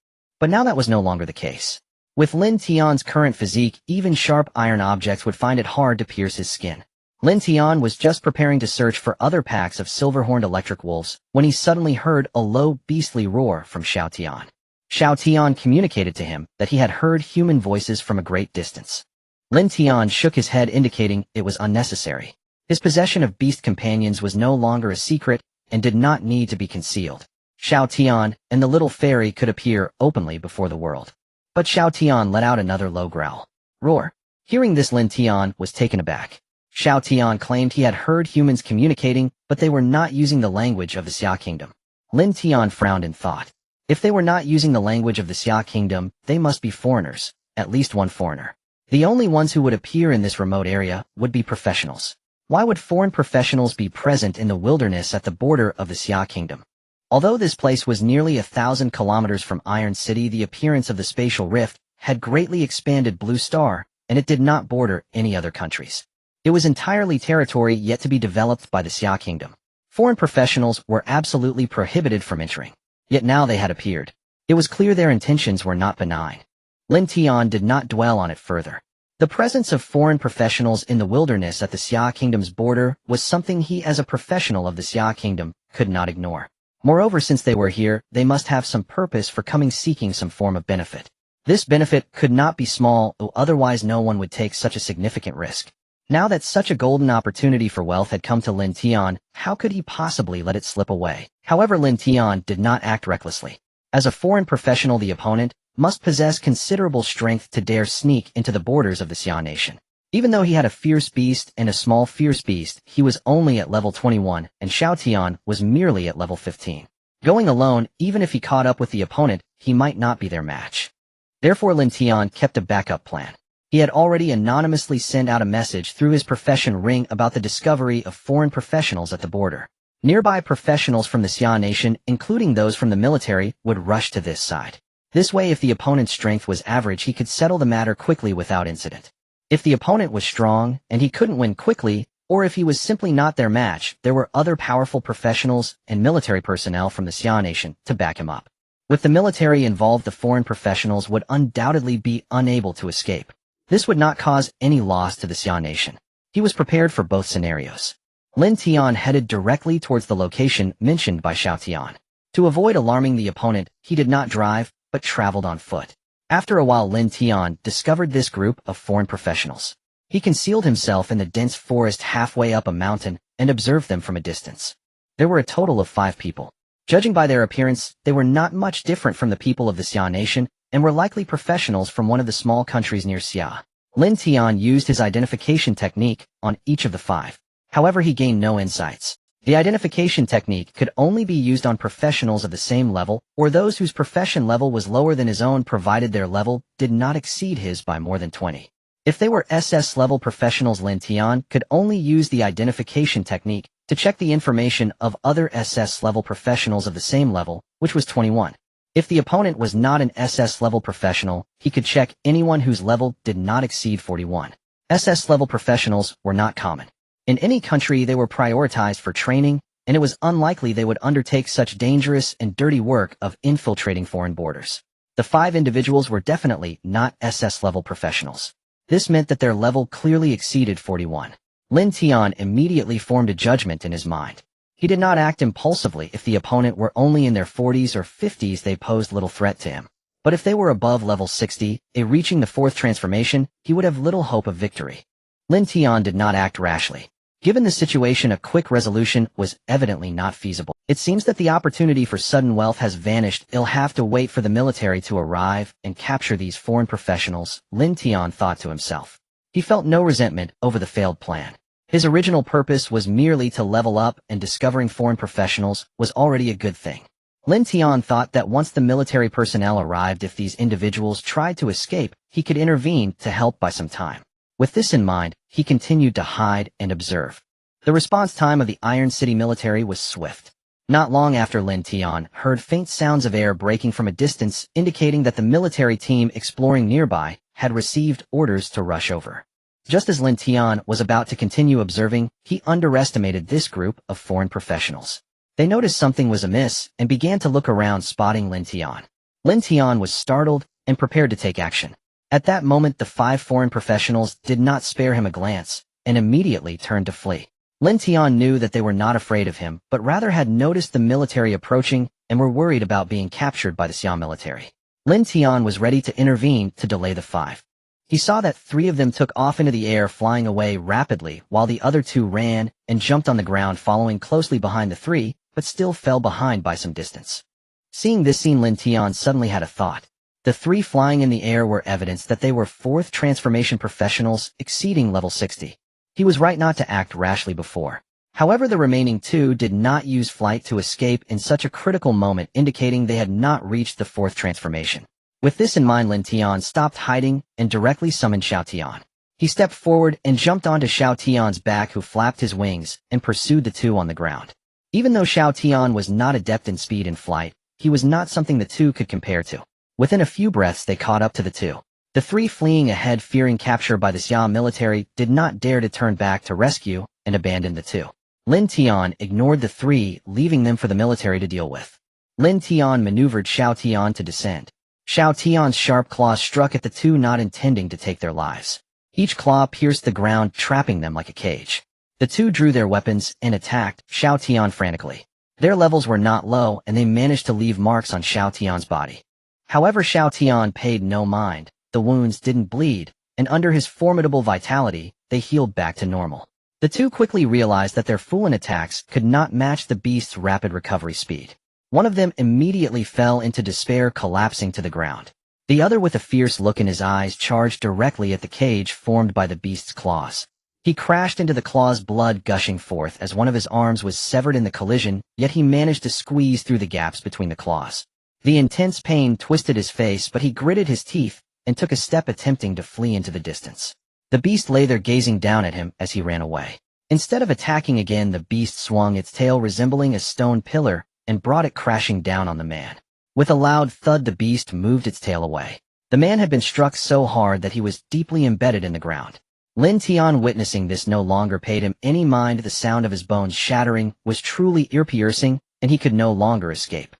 But now that was no longer the case. With Lin Tian's current physique, even sharp iron objects would find it hard to pierce his skin. Lin Tian was just preparing to search for other packs of silver-horned electric wolves when he suddenly heard a low, beastly roar from Xiao Tian. Xiao Tian communicated to him that he had heard human voices from a great distance. Lin Tian shook his head, indicating it was unnecessary. His possession of beast companions was no longer a secret and did not need to be concealed. Xiao Tian and the little fairy could appear openly before the world. But Xiao Tian let out another low growl. Roar! Hearing this, Lin Tian was taken aback. Xiao Tian claimed he had heard humans communicating, but they were not using the language of the Xia Kingdom. Lin Tian frowned and thought, if they were not using the language of the Xia Kingdom, they must be foreigners, at least one foreigner. The only ones who would appear in this remote area would be professionals. Why would foreign professionals be present in the wilderness at the border of the Xia Kingdom? Although this place was nearly 1,000 kilometers from Iron City, the appearance of the spatial rift had greatly expanded Blue Star, and it did not border any other countries. It was entirely territory yet to be developed by the Xia Kingdom. Foreign professionals were absolutely prohibited from entering. Yet now they had appeared. It was clear their intentions were not benign. Lin Tian did not dwell on it further. The presence of foreign professionals in the wilderness at the Xia Kingdom's border was something he as a professional of the Xia Kingdom could not ignore. Moreover, since they were here, they must have some purpose for coming seeking some form of benefit. This benefit could not be small, though otherwise no one would take such a significant risk. Now that such a golden opportunity for wealth had come to Lin Tian, how could he possibly let it slip away? However, Lin Tian did not act recklessly. As a foreign professional, the opponent must possess considerable strength to dare sneak into the borders of the Xia nation. Even though he had a fierce beast and a small fierce beast, he was only at level 21, and Xiao Tian was merely at level 15. Going alone, even if he caught up with the opponent, he might not be their match. Therefore, Lin Tian kept a backup plan. He had already anonymously sent out a message through his profession ring about the discovery of foreign professionals at the border. Nearby professionals from the Xia nation, including those from the military, would rush to this side. This way, if the opponent's strength was average, he could settle the matter quickly without incident. If the opponent was strong, and he couldn't win quickly, or if he was simply not their match, there were other powerful professionals and military personnel from the Xia nation to back him up. With the military involved, the foreign professionals would undoubtedly be unable to escape. This would not cause any loss to the Xia nation. He was prepared for both scenarios. Lin Tian headed directly towards the location mentioned by Xiao Tian. To avoid alarming the opponent, he did not drive, but traveled on foot. After a while, Lin Tian discovered this group of foreign professionals. He concealed himself in the dense forest halfway up a mountain and observed them from a distance. There were a total of 5 people. Judging by their appearance, they were not much different from the people of the Xia nation and were likely professionals from one of the small countries near Xia. Lin Tian used his identification technique on each of the 5. However, he gained no insights. The identification technique could only be used on professionals of the same level or those whose profession level was lower than his own, provided their level did not exceed his by more than 20. If they were SS level professionals, Lin Tian could only use the identification technique to check the information of other SS level professionals of the same level, which was 21. If the opponent was not an SS level professional, he could check anyone whose level did not exceed 41. SS level professionals were not common. In any country, they were prioritized for training, and it was unlikely they would undertake such dangerous and dirty work of infiltrating foreign borders. The 5 individuals were definitely not SS-level professionals. This meant that their level clearly exceeded 41. Lin Tian immediately formed a judgment in his mind. He did not act impulsively. If the opponent were only in their 40s or 50s, they posed little threat to him. But if they were above level 60, reaching the 4th transformation, he would have little hope of victory. Lin Tian did not act rashly. Given the situation, a quick resolution was evidently not feasible. It seems that the opportunity for sudden wealth has vanished. He'll have to wait for the military to arrive and capture these foreign professionals, Lin Tian thought to himself. He felt no resentment over the failed plan. His original purpose was merely to level up, and discovering foreign professionals was already a good thing. Lin Tian thought that once the military personnel arrived, if these individuals tried to escape, he could intervene to help by some time. With this in mind, he continued to hide and observe. The response time of the Iron City military was swift. Not long after, Lin Tian heard faint sounds of air breaking from a distance, indicating that the military team exploring nearby had received orders to rush over. Just as Lin Tian was about to continue observing, he underestimated this group of foreign professionals. They noticed something was amiss and began to look around, spotting Lin Tian. Lin Tian was startled and prepared to take action. At that moment, the 5 foreign professionals did not spare him a glance and immediately turned to flee. Lin Tian knew that they were not afraid of him, but rather had noticed the military approaching and were worried about being captured by the Xia military. Lin Tian was ready to intervene to delay the 5. He saw that 3 of them took off into the air, flying away rapidly, while the other 2 ran and jumped on the ground, following closely behind the 3, but still fell behind by some distance. Seeing this scene, Lin Tian suddenly had a thought. The 3 flying in the air were evidence that they were 4th transformation professionals exceeding level 60. He was right not to act rashly before. However, the remaining 2 did not use flight to escape in such a critical moment, indicating they had not reached the 4th transformation. With this in mind, Lin Tian stopped hiding and directly summoned Xiao Tian. He stepped forward and jumped onto Xiao Tian's back, who flapped his wings and pursued the 2 on the ground. Even though Xiao Tian was not adept in speed and flight, he was not something the 2 could compare to. Within a few breaths, they caught up to the 2. The 3 fleeing ahead, fearing capture by the Xia military, did not dare to turn back to rescue and abandoned the 2. Lin Tian ignored the 3, leaving them for the military to deal with. Lin Tian maneuvered Xiao Tian to descend. Xiao Tian's sharp claws struck at the 2, not intending to take their lives. Each claw pierced the ground, trapping them like a cage. The two drew their weapons and attacked Xiao Tian frantically. Their levels were not low, and they managed to leave marks on Xiao Tian's body. However, Xiao Tian paid no mind. The wounds didn't bleed, and under his formidable vitality, they healed back to normal. The two quickly realized that their Fulin attacks could not match the beast's rapid recovery speed. One of them immediately fell into despair, collapsing to the ground. The other, with a fierce look in his eyes, charged directly at the cage formed by the beast's claws. He crashed into the claws, blood gushing forth as one of his arms was severed in the collision, yet he managed to squeeze through the gaps between the claws. The intense pain twisted his face, but he gritted his teeth and took a step, attempting to flee into the distance. The beast lay there gazing down at him as he ran away. Instead of attacking again, the beast swung its tail, resembling a stone pillar, and brought it crashing down on the man. With a loud thud, the beast moved its tail away. The man had been struck so hard that he was deeply embedded in the ground. Lin Tian, witnessing this, no longer paid him any mind. The sound of his bones shattering was truly ear-piercing, and he could no longer escape.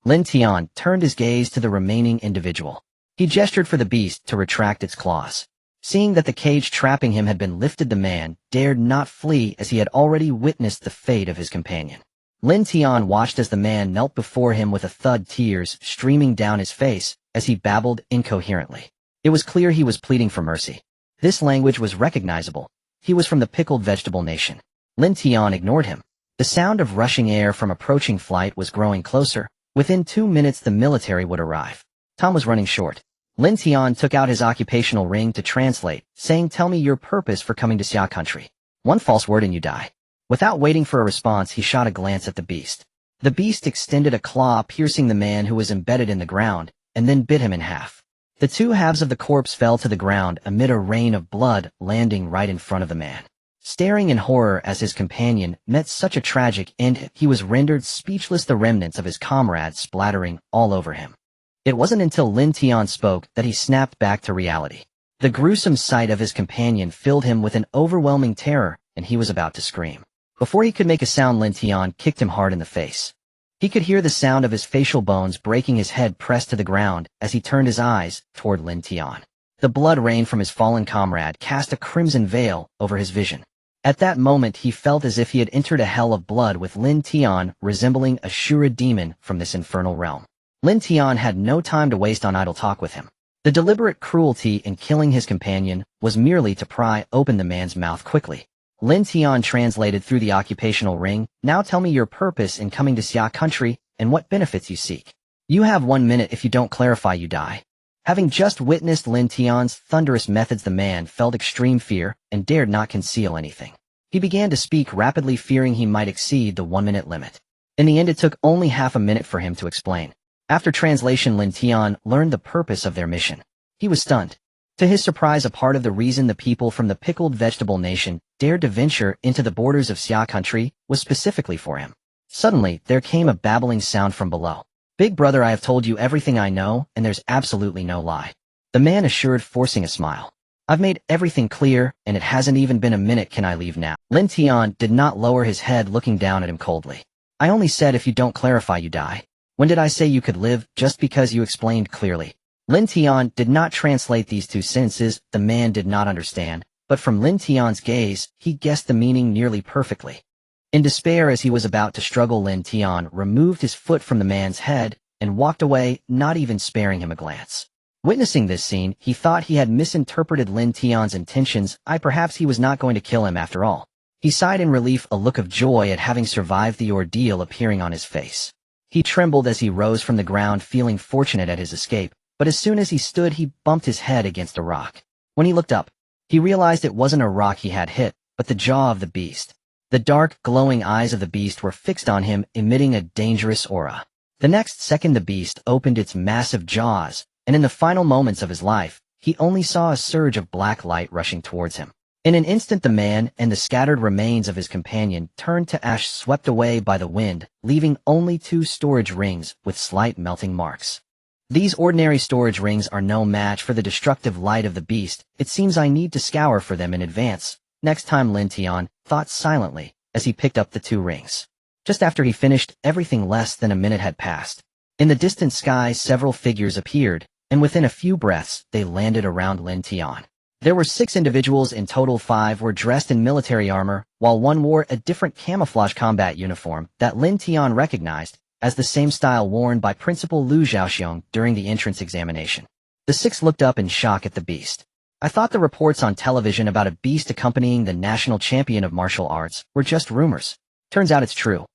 Lin Tian turned his gaze to the remaining individual. He gestured for the beast to retract its claws. Seeing that the cage trapping him had been lifted, the man dared not flee, as he had already witnessed the fate of his companion. Lin Tian watched as the man knelt before him with a thud, tears streaming down his face as he babbled incoherently. It was clear he was pleading for mercy. This language was recognizable. He was from the pickled vegetable nation. Lin Tian ignored him. The sound of rushing air from approaching flight was growing closer. Within 2 minutes, the military would arrive. Time was running short. Lin Tian took out his occupational ring to translate, saying, "Tell me your purpose for coming to Xia country. One false word and you die." Without waiting for a response, he shot a glance at the beast. The beast extended a claw, piercing the man who was embedded in the ground, and then bit him in half. The two halves of the corpse fell to the ground amid a rain of blood, landing right in front of the man. Staring in horror as his companion met such a tragic end, he was rendered speechless, the remnants of his comrades splattering all over him. It wasn't until Lin Tian spoke that he snapped back to reality. The gruesome sight of his companion filled him with an overwhelming terror, and he was about to scream. Before he could make a sound, Lin Tian kicked him hard in the face. He could hear the sound of his facial bones breaking, his head pressed to the ground as he turned his eyes toward Lin Tian. The blood rain from his fallen comrade cast a crimson veil over his vision. At that moment, he felt as if he had entered a hell of blood, with Lin Tian resembling a Shura demon from this infernal realm. Lin Tian had no time to waste on idle talk with him. The deliberate cruelty in killing his companion was merely to pry open the man's mouth quickly. Lin Tian translated through the occupational ring, "Now tell me your purpose in coming to Xia country and what benefits you seek. You have 1 minute. If you don't clarify, you die." Having just witnessed Lin Tian's thunderous methods, the man felt extreme fear and dared not conceal anything. He began to speak rapidly, fearing he might exceed the 1-minute limit. In the end, it took only half a minute for him to explain. After translation, Lin Tian learned the purpose of their mission. He was stunned. To his surprise, a part of the reason the people from the pickled vegetable nation dared to venture into the borders of Xia country was specifically for him. Suddenly, there came a babbling sound from below. "Big brother, I have told you everything I know, and there's absolutely no lie," the man assured, forcing a smile. "I've made everything clear, and it hasn't even been a minute. Can I leave now?" Lin Tian did not lower his head, looking down at him coldly. "I only said if you don't clarify, you die. When did I say you could live just because you explained clearly?" Lin Tian did not translate these two sentences. The man did not understand, but from Lin Tian's gaze, he guessed the meaning nearly perfectly. In despair, as he was about to struggle, Lin Tian removed his foot from the man's head and walked away, not even sparing him a glance. Witnessing this scene, he thought he had misinterpreted Lin Tian's intentions. Perhaps he was not going to kill him after all. He sighed in relief, a look of joy at having survived the ordeal appearing on his face. He trembled as he rose from the ground, feeling fortunate at his escape. But as soon as he stood, he bumped his head against a rock. When he looked up, he realized it wasn't a rock he had hit, but the jaw of the beast. The dark, glowing eyes of the beast were fixed on him, emitting a dangerous aura. The next second, the beast opened its massive jaws, and in the final moments of his life, he only saw a surge of black light rushing towards him. In an instant, the man and the scattered remains of his companion turned to ash, swept away by the wind, leaving only 2 storage rings with slight melting marks. These ordinary storage rings are no match for the destructive light of the beast. It seems I need to scour for them in advance. Next time, Lin Tian thought silently as he picked up the 2 rings. Just after he finished, everything less than a minute had passed. In the distant sky, several figures appeared, and within a few breaths, they landed around Lin Tian. There were 6 individuals in total. 5 were dressed in military armor, while 1 wore a different camouflage combat uniform that Lin Tian recognized as the same style worn by Principal Lu Zhaoxiong during the entrance examination. The 6 looked up in shock at the beast. I thought the reports on television about a beast accompanying the national champion of martial arts were just rumors. Turns out it's true.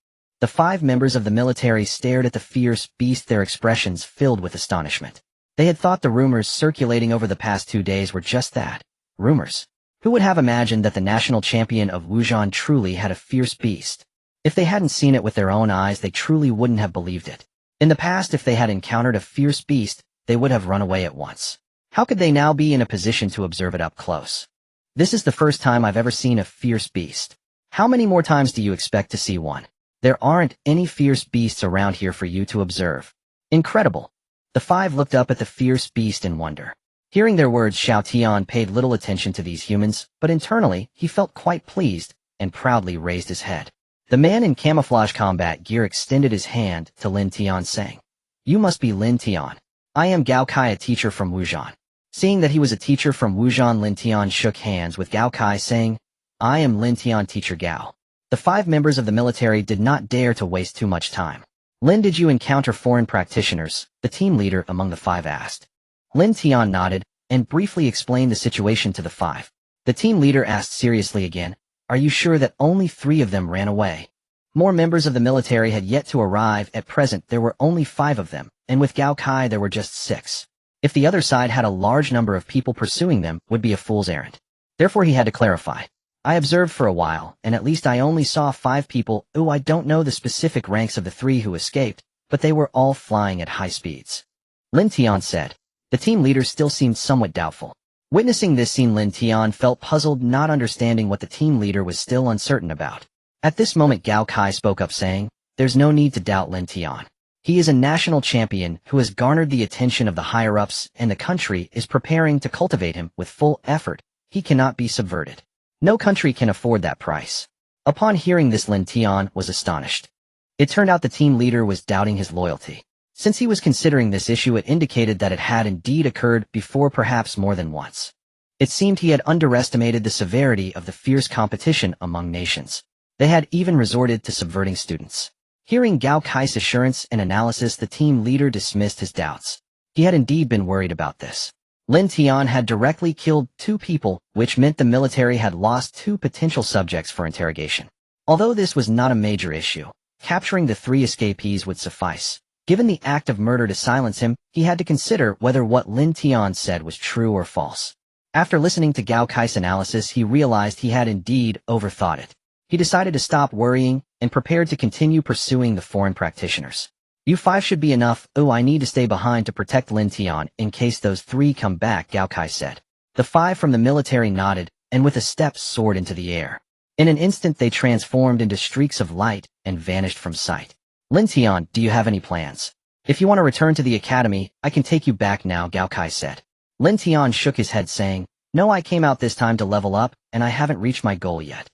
The 5 members of the military stared at the fierce beast, their expressions filled with astonishment. They had thought the rumors circulating over the past 2 days were just that, rumors. Who would have imagined that the national champion of Wuzhan truly had a fierce beast? If they hadn't seen it with their own eyes, they truly wouldn't have believed it. In the past, if they had encountered a fierce beast, they would have run away at once. How could they now be in a position to observe it up close? This is the first time I've ever seen a fierce beast. How many more times do you expect to see one? There aren't any fierce beasts around here for you to observe. Incredible. The 5 looked up at the fierce beast in wonder. Hearing their words, Xiao Tian paid little attention to these humans, but internally, he felt quite pleased and proudly raised his head. The man in camouflage combat gear extended his hand to Lin Tian, saying, "You must be Lin Tian. I am Gao Kai, a teacher from Wuzhan." Seeing that he was a teacher from Wuzhan, Lin Tian shook hands with Gao Kai, saying, "I am Lin Tian, teacher Gao." The 5 members of the military did not dare to waste too much time. "Lin, did you encounter foreign practitioners?" the team leader among the 5 asked. Lin Tian nodded and briefly explained the situation to the 5. The team leader asked seriously again, "Are you sure that only 3 of them ran away?" More members of the military had yet to arrive. At present, there were only 5 of them, and with Gao Kai there were just 6. If the other side had a large number of people pursuing them, would be a fool's errand. Therefore he had to clarify. "I observed for a while, and at least I only saw 5 people. I don't know the specific ranks of the 3 who escaped, but they were all flying at high speeds," Lin Tian said. The team leader still seemed somewhat doubtful. Witnessing this scene, Lin Tian felt puzzled, not understanding what the team leader was still uncertain about. At this moment, Gao Kai spoke up, saying, "There's no need to doubt Lin Tian. He is a national champion who has garnered the attention of the higher-ups, and the country is preparing to cultivate him with full effort. He cannot be subverted. No country can afford that price." Upon hearing this, Lin Tian was astonished. It turned out the team leader was doubting his loyalty. Since he was considering this issue, it indicated that it had indeed occurred before, perhaps more than once. It seemed he had underestimated the severity of the fierce competition among nations. They had even resorted to subverting students. Hearing Gao Kai's assurance and analysis, the team leader dismissed his doubts. He had indeed been worried about this. Lin Tian had directly killed 2 people, which meant the military had lost 2 potential subjects for interrogation. Although this was not a major issue, capturing the 3 escapees would suffice. Given the act of murder to silence him, he had to consider whether what Lin Tian said was true or false. After listening to Gao Kai's analysis, he realized he had indeed overthought it. He decided to stop worrying and prepared to continue pursuing the foreign practitioners. "You 5 should be enough. I need to stay behind to protect Lin Tian in case those 3 come back," Gao Kai said. The 5 from the military nodded, and with a step soared into the air. In an instant they transformed into streaks of light and vanished from sight. "Lin Tian, do you have any plans? If you want to return to the academy, I can take you back now," Gao Kai said. Lin Tian shook his head, saying, "No, I came out this time to level up, and I haven't reached my goal yet."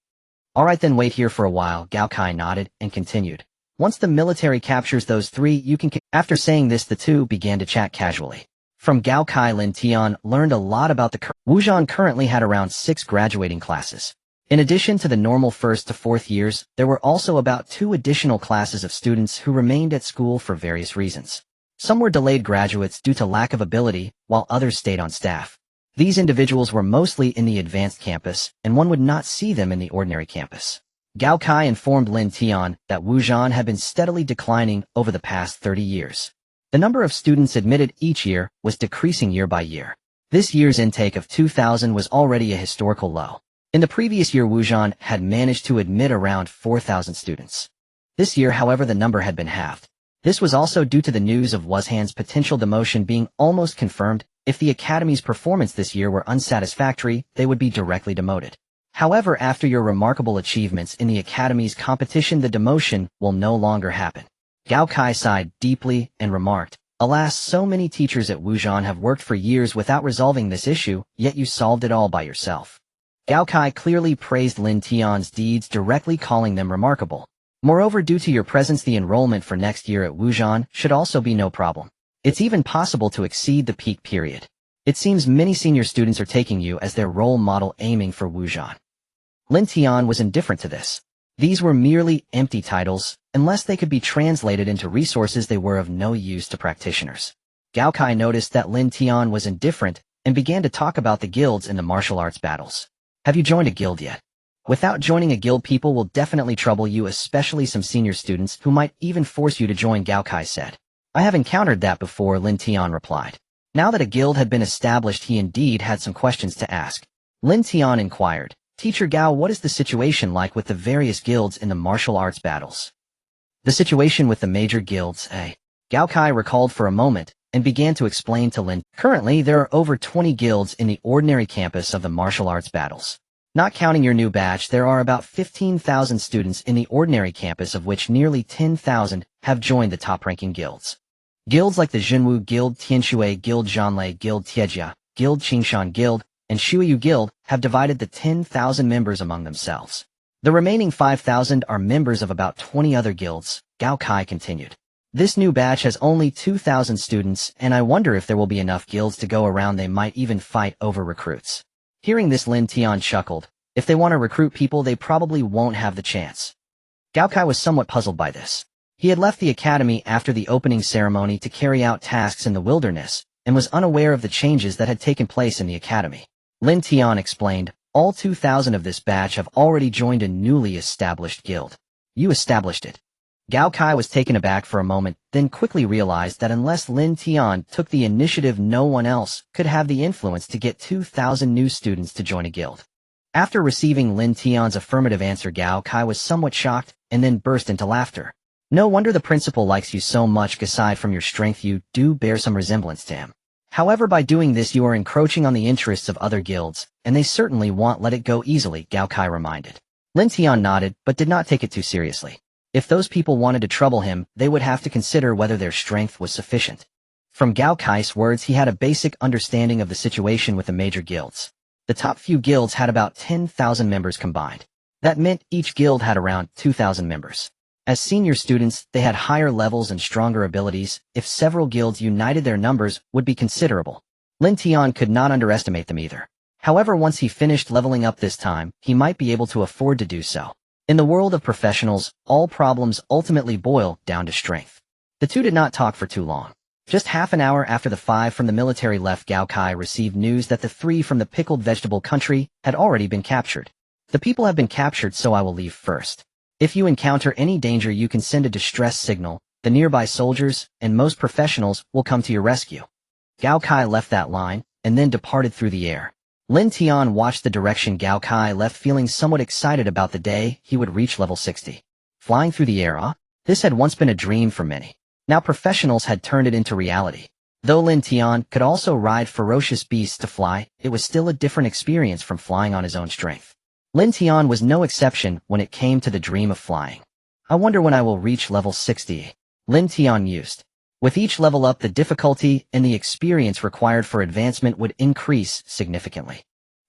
"All right, then wait here for a while," Gao Kai nodded and continued. "Once the military captures those 3, you can..." After saying this, the 2 began to chat casually. From Gao Kai, Lin Tian learned a lot about the Wuzhan currently had around 6 graduating classes. In addition to the normal 1st to 4th years, there were also about 2 additional classes of students who remained at school for various reasons. Some were delayed graduates due to lack of ability, while others stayed on staff. These individuals were mostly in the advanced campus, and one would not see them in the ordinary campus. Gao Kai informed Lin Tian that Wuzhan had been steadily declining over the past 30 years. The number of students admitted each year was decreasing year by year. This year's intake of 2,000 was already a historical low. In the previous year, Wuzhan had managed to admit around 4,000 students. This year, however, the number had been halved. This was also due to the news of Wuzhan's potential demotion being almost confirmed. If the academy's performance this year were unsatisfactory, they would be directly demoted. However, after your remarkable achievements in the academy's competition, the demotion will no longer happen. Gao Kai sighed deeply and remarked, "Alas, so many teachers at Wuzhan have worked for years without resolving this issue, yet you solved it all by yourself." Gao Kai clearly praised Lin Tian's deeds, directly calling them remarkable. "Moreover, due to your presence, the enrollment for next year at Wuzhan should also be no problem. It's even possible to exceed the peak period." It seems many senior students are taking you as their role model aiming for Wujian. Lin Tian was indifferent to this. These were merely empty titles. Unless they could be translated into resources, they were of no use to practitioners. Gao Kai noticed that Lin Tian was indifferent and began to talk about the guilds in the martial arts battles. Have you joined a guild yet? Without joining a guild, people will definitely trouble you, especially some senior students who might even force you to join, Gao Kai said. I have encountered that before, Lin Tian replied. Now that a guild had been established, he indeed had some questions to ask. Lin Tian inquired, Teacher Gao, what is the situation like with the various guilds in the martial arts battles? The situation with the major guilds, Gao Kai recalled for a moment and began to explain to Lin. Currently, there are over 20 guilds in the ordinary campus of the martial arts battles. Not counting your new batch, there are about 15,000 students in the ordinary campus, of which nearly 10,000 have joined the top-ranking guilds. Guilds like the Zhenwu Guild, Tianshui Guild, Zhanlei Guild, Tiejia Guild, Qingshan Guild, and Shuyu Guild have divided the 10,000 members among themselves. The remaining 5,000 are members of about 20 other guilds, Gao Kai continued. This new batch has only 2,000 students, and I wonder if there will be enough guilds to go around. They might even fight over recruits. Hearing this, Lin Tian chuckled. If they want to recruit people, they probably won't have the chance. Gao Kai was somewhat puzzled by this. He had left the academy after the opening ceremony to carry out tasks in the wilderness, and was unaware of the changes that had taken place in the academy. Lin Tian explained, all 2,000 of this batch have already joined a newly established guild. You established it. Gao Kai was taken aback for a moment, then quickly realized that unless Lin Tian took the initiative, no one else could have the influence to get 2,000 new students to join a guild. After receiving Lin Tian's affirmative answer, Gao Kai was somewhat shocked and then burst into laughter. No wonder the principal likes you so much. Aside from your strength, you do bear some resemblance to him. However, by doing this, you are encroaching on the interests of other guilds, and they certainly won't let it go easily, Gao Kai reminded. Lin Tian nodded, but did not take it too seriously. If those people wanted to trouble him, they would have to consider whether their strength was sufficient. From Gao Kai's words, he had a basic understanding of the situation with the major guilds. The top few guilds had about 10,000 members combined. That meant each guild had around 2,000 members. As senior students, they had higher levels and stronger abilities. If several guilds united, their numbers would be considerable. Lin Tian could not underestimate them either. However, once he finished leveling up this time, he might be able to afford to do so. In the world of professionals, all problems ultimately boil down to strength. The two did not talk for too long. Just half an hour after the 5 from the military left, Gao Kai received news that the 3 from the pickled vegetable country had already been captured. The people have been captured, so I will leave first. If you encounter any danger, you can send a distress signal. The nearby soldiers and most professionals will come to your rescue. Gao Kai left that line and then departed through the air. Lin Tian watched the direction Gao Kai left, feeling somewhat excited about the day he would reach level 60. Flying through the air, this had once been a dream for many. Now professionals had turned it into reality. Though Lin Tian could also ride ferocious beasts to fly, it was still a different experience from flying on his own strength. Lin Tian was no exception when it came to the dream of flying. I wonder when I will reach level 60. Lin Tian mused. With each level up, the difficulty and the experience required for advancement would increase significantly.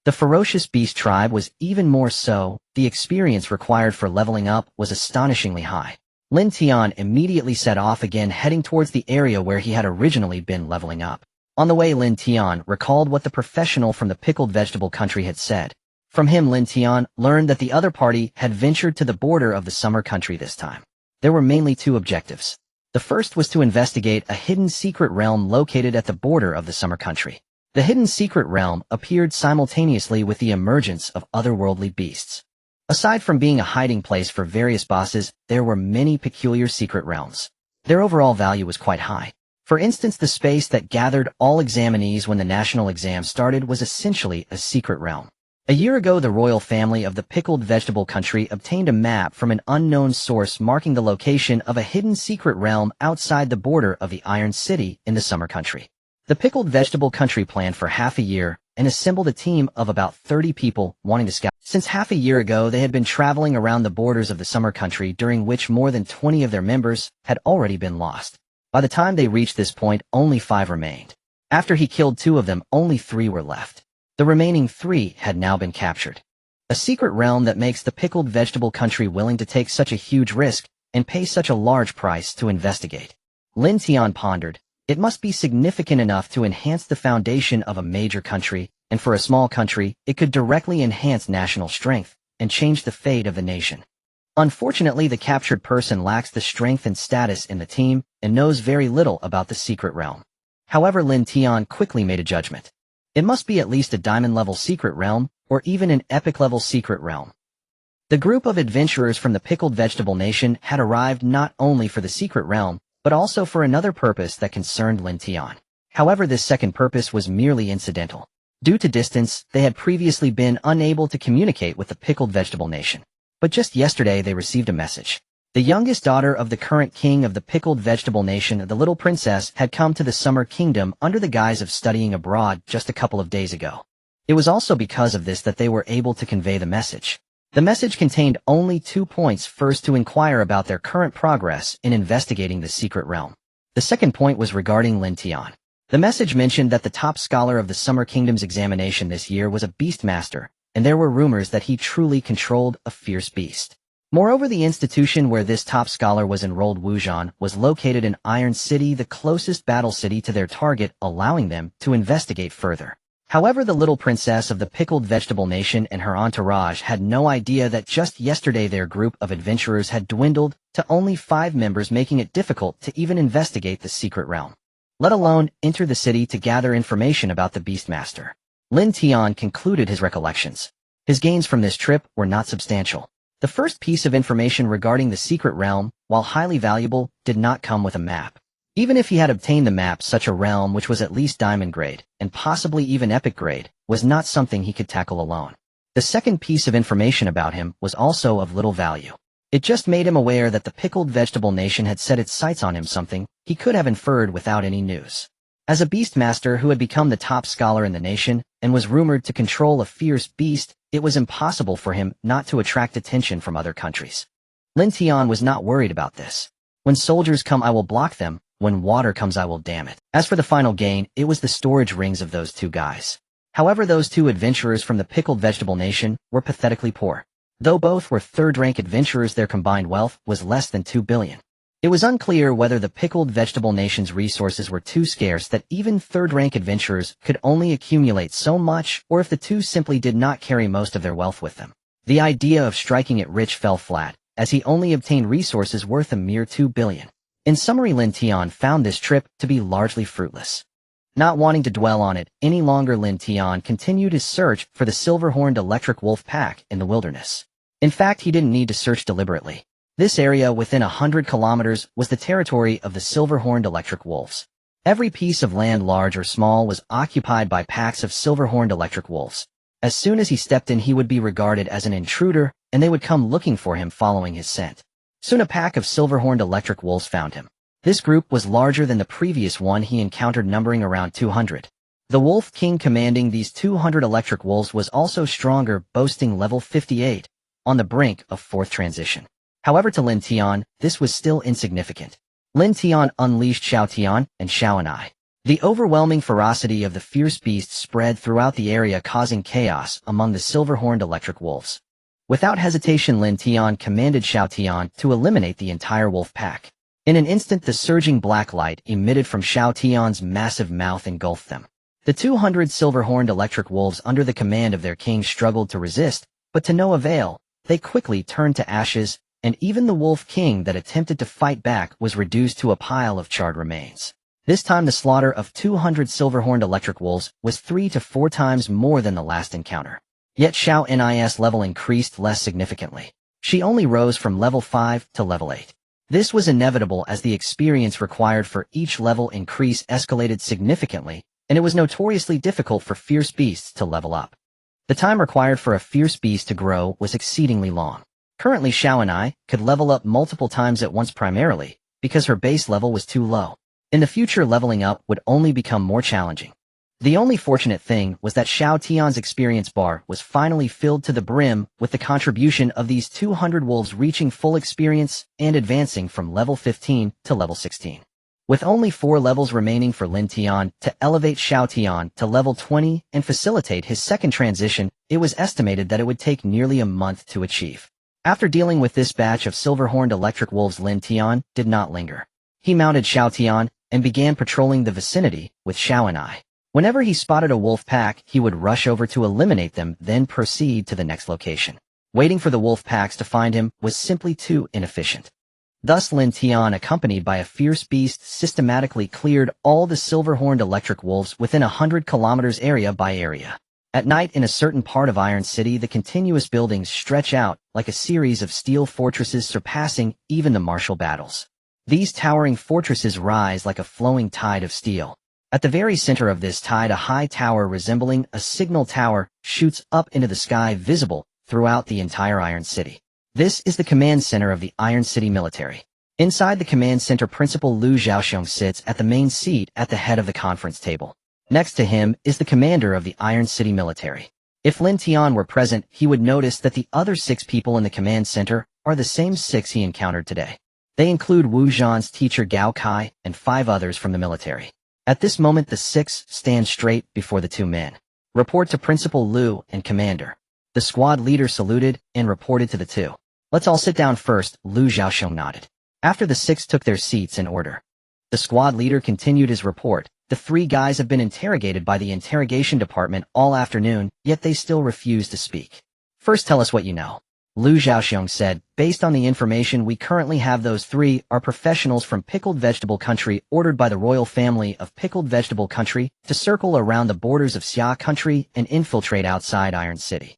The ferocious beast tribe was even more so. The experience required for leveling up was astonishingly high. Lin Tian immediately set off again, heading towards the area where he had originally been leveling up. On the way, Lin Tian recalled what the professional from the pickled vegetable country had said. From him, Lin Tian learned that the other party had ventured to the border of the summer country this time. There were mainly two objectives. The first was to investigate a hidden secret realm located at the border of the summer country. The hidden secret realm appeared simultaneously with the emergence of otherworldly beasts. Aside from being a hiding place for various bosses, there were many peculiar secret realms. Their overall value was quite high. For instance, the space that gathered all examinees when the national exam started was essentially a secret realm. A year ago, the royal family of the pickled vegetable country obtained a map from an unknown source marking the location of a hidden secret realm outside the border of the Iron City in the summer country. The pickled vegetable country planned for half a year and assembled a team of about 30 people wanting to scout. Since half a year ago, they had been traveling around the borders of the summer country, during which more than 20 of their members had already been lost. By the time they reached this point, only 5 remained. After he killed 2 of them, only 3 were left. The remaining 3 had now been captured. A secret realm that makes the pickled vegetable country willing to take such a huge risk and pay such a large price to investigate. Lin Tian pondered. It must be significant enough to enhance the foundation of a major country, and for a small country, it could directly enhance national strength and change the fate of the nation. Unfortunately, the captured person lacks the strength and status in the team and knows very little about the secret realm. However, Lin Tian quickly made a judgment. It must be at least a diamond-level secret realm, or even an epic-level secret realm. The group of adventurers from the Pickled Vegetable Nation had arrived not only for the secret realm, but also for another purpose that concerned Lin Tian. However, this second purpose was merely incidental. Due to distance, they had previously been unable to communicate with the Pickled Vegetable Nation. But just yesterday they received a message. The youngest daughter of the current king of the Pickled Vegetable Nation, the little princess, had come to the Summer Kingdom under the guise of studying abroad just a couple of days ago. It was also because of this that they were able to convey the message. The message contained only 2 points. First, to inquire about their current progress in investigating the secret realm. The second point was regarding Lin Tian. The message mentioned that the top scholar of the Summer Kingdom's examination this year was a beastmaster, and there were rumors that he truly controlled a fierce beast. Moreover, the institution where this top scholar was enrolled, Wujian, was located in Iron City, the closest battle city to their target, allowing them to investigate further. However, the little princess of the Pickled Vegetable Nation and her entourage had no idea that just yesterday their group of adventurers had dwindled to only 5 members, making it difficult to even investigate the secret realm, let alone enter the city to gather information about the Beastmaster. Lin Tian concluded his recollections. His gains from this trip were not substantial. The first piece of information regarding the secret realm, while highly valuable, did not come with a map. Even if he had obtained the map, such a realm which was at least diamond grade, and possibly even epic grade, was not something he could tackle alone. The second piece of information about him was also of little value. It just made him aware that the Pickled Vegetable Nation had set its sights on him, something he could have inferred without any news. As a beastmaster who had become the top scholar in the nation, and was rumored to control a fierce beast, it was impossible for him not to attract attention from other countries. Lin Tian was not worried about this. When soldiers come, I will block them. When water comes, I will dam it. As for the final gain, it was the storage rings of those 2 guys. However, those 2 adventurers from the Pickled Vegetable Nation were pathetically poor. Though both were third-rank adventurers, their combined wealth was less than 2 billion. It was unclear whether the Pickled Vegetable Nation's resources were too scarce that even third-rank adventurers could only accumulate so much, or if the 2 simply did not carry most of their wealth with them. The idea of striking it rich fell flat, as he only obtained resources worth a mere 2 billion. In summary, Lin Tian found this trip to be largely fruitless. Not wanting to dwell on it any longer, Lin Tian continued his search for the silver-horned electric wolf pack in the wilderness. In fact, he didn't need to search deliberately. This area within 100 kilometers was the territory of the silver-horned electric wolves. Every piece of land, large or small, was occupied by packs of silver-horned electric wolves. As soon as he stepped in, he would be regarded as an intruder, and they would come looking for him, following his scent. Soon a pack of silver-horned electric wolves found him. This group was larger than the previous one he encountered, numbering around 200. The Wolf King commanding these 200 electric wolves was also stronger, boasting level 58, on the brink of 4th transition. However, to Lin Tian, this was still insignificant. Lin Tian unleashed Xiao Tian and Xiao and I. The overwhelming ferocity of the fierce beast spread throughout the area, causing chaos among the silver-horned electric wolves. Without hesitation, Lin Tian commanded Xiao Tian to eliminate the entire wolf pack. In an instant, the surging black light emitted from Xiao Tian's massive mouth engulfed them. The 200 silver-horned electric wolves under the command of their king struggled to resist, but to no avail. They quickly turned to ashes, and even the Wolf King that attempted to fight back was reduced to a pile of charred remains. This time the slaughter of 200 silver-horned electric wolves was 3 to 4 times more than the last encounter. Yet Xiao Ni's level increased less significantly. She only rose from level 5 to level 8. This was inevitable as the experience required for each level increase escalated significantly, and it was notoriously difficult for fierce beasts to level up. The time required for a fierce beast to grow was exceedingly long. Currently, Xiao and I could level up multiple times at once, primarily because her base level was too low. In the future, leveling up would only become more challenging. The only fortunate thing was that Xiao Tian's experience bar was finally filled to the brim with the contribution of these 200 wolves reaching full experience and advancing from level 15 to level 16. With only 4 levels remaining for Lin Tian to elevate Xiao Tian to level 20 and facilitate his second transition, it was estimated that it would take nearly a month to achieve. After dealing with this batch of silver-horned electric wolves, Lin Tian did not linger. He mounted Xiao Tian and began patrolling the vicinity with Xiao and I. Whenever he spotted a wolf pack, he would rush over to eliminate them, then proceed to the next location. Waiting for the wolf packs to find him was simply too inefficient. Thus Lin Tian, accompanied by a fierce beast, systematically cleared all the silver-horned electric wolves within 100 kilometers area by area. At night, in a certain part of Iron City, the continuous buildings stretch out like a series of steel fortresses, surpassing even the martial battles. These towering fortresses rise like a flowing tide of steel. At the very center of this tide, a high tower resembling a signal tower shoots up into the sky, visible throughout the entire Iron City. This is the command center of the Iron City military. Inside the command center, Principal Lu Zhaoxiong sits at the main seat at the head of the conference table. Next to him is the commander of the Iron City military. If Lin Tian were present, he would notice that the other 6 people in the command center are the same 6 he encountered today. They include Wu Zhan's teacher Gao Kai and 5 others from the military. At this moment, the 6 stand straight before the 2 men. Report to Principal Lu and Commander. The squad leader saluted and reported to the 2. Let's all sit down first, Lu Zhaoxiong nodded. After the 6 took their seats in order, the squad leader continued his report. The 3 guys have been interrogated by the interrogation department all afternoon, yet they still refuse to speak. First, tell us what you know. Lu Zhaoxiong said, based on the information we currently have, those 3 are professionals from Pickled Vegetable Country, ordered by the royal family of Pickled Vegetable Country to circle around the borders of Xia Country and infiltrate outside Iron City.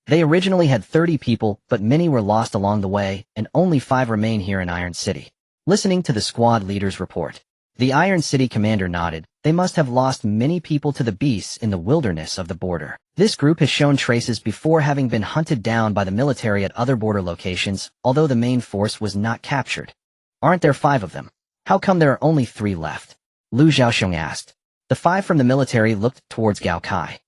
They originally had 30 people, but many were lost along the way, and only 5 remain here in Iron City. Listening to the squad leader's report, the Iron City commander nodded. They must have lost many people to the beasts in the wilderness of the border. This group has shown traces before having been hunted down by the military at other border locations, although the main force was not captured. Aren't there 5 of them? How come there are only 3 left? Lu Zhaoxiong asked. The 5 from the military looked towards Gao Kai.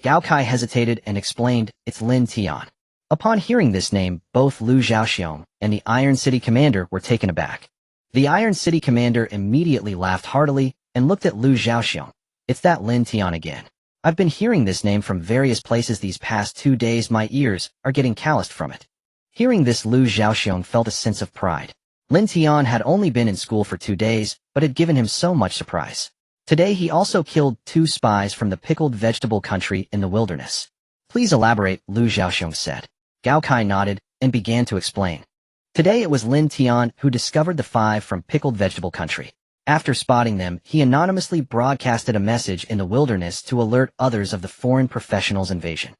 Gao Kai hesitated and explained, it's Lin Tian. Upon hearing this name, both Lu Zhaoxiong and the Iron City commander were taken aback. The Iron City commander immediately laughed heartily and looked at Lu Zhaoxiong. It's that Lin Tian again. I've been hearing this name from various places these past 2 days. My ears are getting calloused from it. Hearing this, Lu Zhaoxiong felt a sense of pride. Lin Tian had only been in school for 2 days, but had given him so much surprise. Today he also killed 2 spies from the Pickled Vegetable Country in the wilderness. Please elaborate, Lu Zhaoxiong said. Gao Kai nodded and began to explain. Today it was Lin Tian who discovered the 5 from Pickled Vegetable Country. After spotting them, he anonymously broadcasted a message in the wilderness to alert others of the foreign professionals' invasion.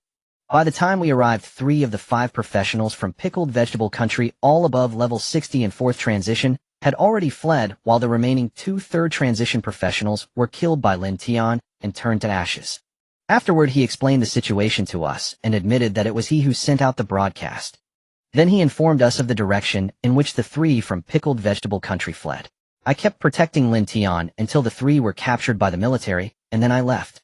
By the time we arrived, 3 of the 5 professionals from Pickled Vegetable Country, all above level 60 in 4th transition, had already fled, while the remaining 2 3rd transition professionals were killed by Lin Tian and turned to ashes. Afterward, he explained the situation to us and admitted that it was he who sent out the broadcast. Then he informed us of the direction in which the 3 from Pickled Vegetable Country fled. I kept protecting Lin Tian until the 3 were captured by the military, and then I left.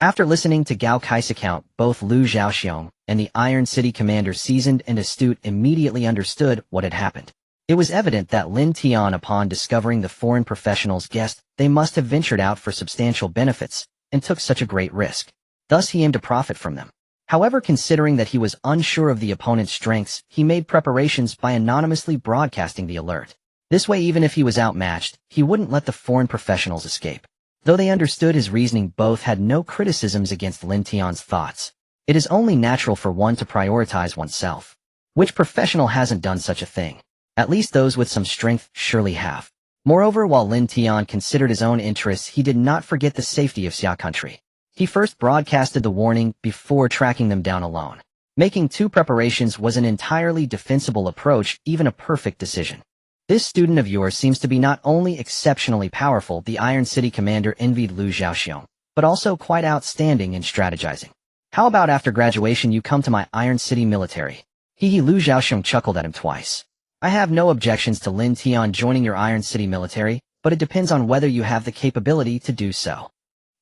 After listening to Gao Kai's account, both Lu Zhaoxiong and the Iron City commander, seasoned and astute, immediately understood what had happened. It was evident that Lin Tian, upon discovering the foreign professionals' guest, they must have ventured out for substantial benefits and took such a great risk. Thus he aimed to profit from them. However, considering that he was unsure of the opponent's strengths, he made preparations by anonymously broadcasting the alert. This way, even if he was outmatched, he wouldn't let the foreign professionals escape. Though they understood his reasoning, both had no criticisms against Lin Tian's thoughts. It is only natural for one to prioritize oneself. Which professional hasn't done such a thing? At least those with some strength surely have. Moreover, while Lin Tian considered his own interests, he did not forget the safety of Xia Country. He first broadcasted the warning before tracking them down alone. Making 2 preparations was an entirely defensible approach, even a perfect decision. This student of yours seems to be not only exceptionally powerful, the Iron City commander envied Lu Zhaoxiong, but also quite outstanding in strategizing. How about after graduation you come to my Iron City military? Lu Zhaoxiong chuckled at him twice. I have no objections to Lin Tian joining your Iron City military, but it depends on whether you have the capability to do so.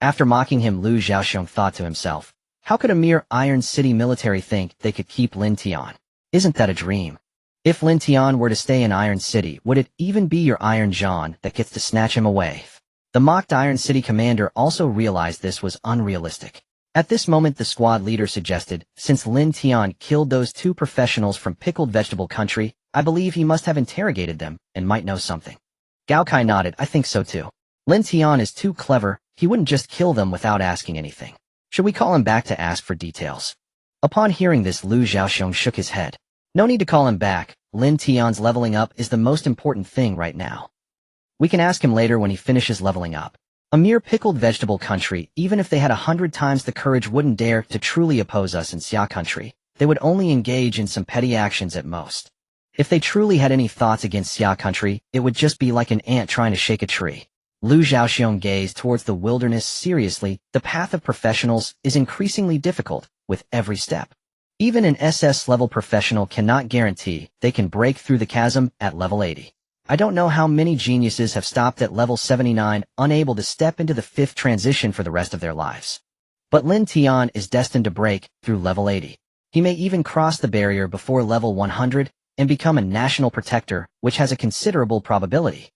After mocking him, Lu Zhaoxiong thought to himself, how could a mere Iron City military think they could keep Lin Tian? Isn't that a dream? If Lin Tian were to stay in Iron City, would it even be your Iron John that gets to snatch him away? The mocked Iron City commander also realized this was unrealistic. At this moment, the squad leader suggested, since Lin Tian killed those 2 professionals from Pickled Vegetable Country, I believe he must have interrogated them and might know something. Gao Kai nodded. I think so too. Lin Tian is too clever, he wouldn't just kill them without asking anything. Should we call him back to ask for details? Upon hearing this, Lu Xiaoxiong shook his head. No need to call him back, Lin Tian's leveling up is the most important thing right now. We can ask him later when he finishes leveling up. A mere pickled vegetable country, even if they had 100 times the courage, wouldn't dare to truly oppose us in Xia country. They would only engage in some petty actions at most. If they truly had any thoughts against Xia country, it would just be like an ant trying to shake a tree. Lu Xiaoxiong gazed towards the wilderness seriously. The path of professionals is increasingly difficult with every step. Even an SS-level professional cannot guarantee they can break through the chasm at level 80. I don't know how many geniuses have stopped at level 79, unable to step into the 5th transition for the rest of their lives. But Lin Tian is destined to break through level 80. He may even cross the barrier before level 100 and become a national protector, which has a considerable probability.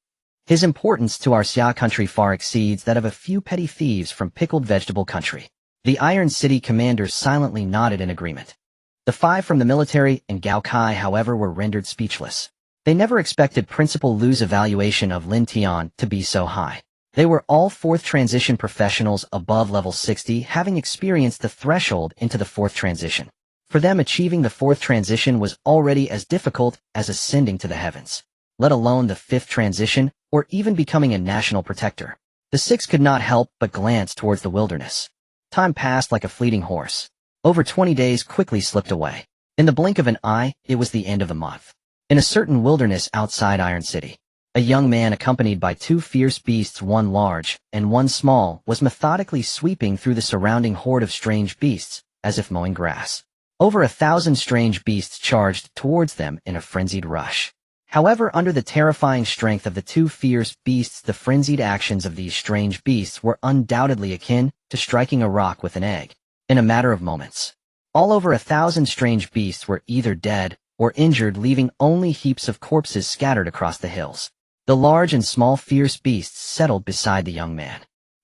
His importance to our Xia country far exceeds that of a few petty thieves from pickled vegetable country. The Iron City commanders silently nodded in agreement. The 5 from the military and Gao Kai, however, were rendered speechless. They never expected Principal Lu's evaluation of Lin Tian to be so high. They were all 4th transition professionals above level 60, having experienced the threshold into the 4th transition. For them, achieving the 4th transition was already as difficult as ascending to the heavens, let alone the 5th transition, or even becoming a national protector. The 6 could not help but glance towards the wilderness. Time passed like a fleeting horse. Over 20 days quickly slipped away. In the blink of an eye, it was the end of the month. In a certain wilderness outside Iron City, a young man accompanied by 2 fierce beasts, one large and one small, was methodically sweeping through the surrounding horde of strange beasts, as if mowing grass. Over 1,000 strange beasts charged towards them in a frenzied rush. However, under the terrifying strength of the 2 fierce beasts, the frenzied actions of these strange beasts were undoubtedly akin to striking a rock with an egg. In a matter of moments, all over 1,000 strange beasts were either dead or injured, leaving only heaps of corpses scattered across the hills. The large and small fierce beasts settled beside the young man.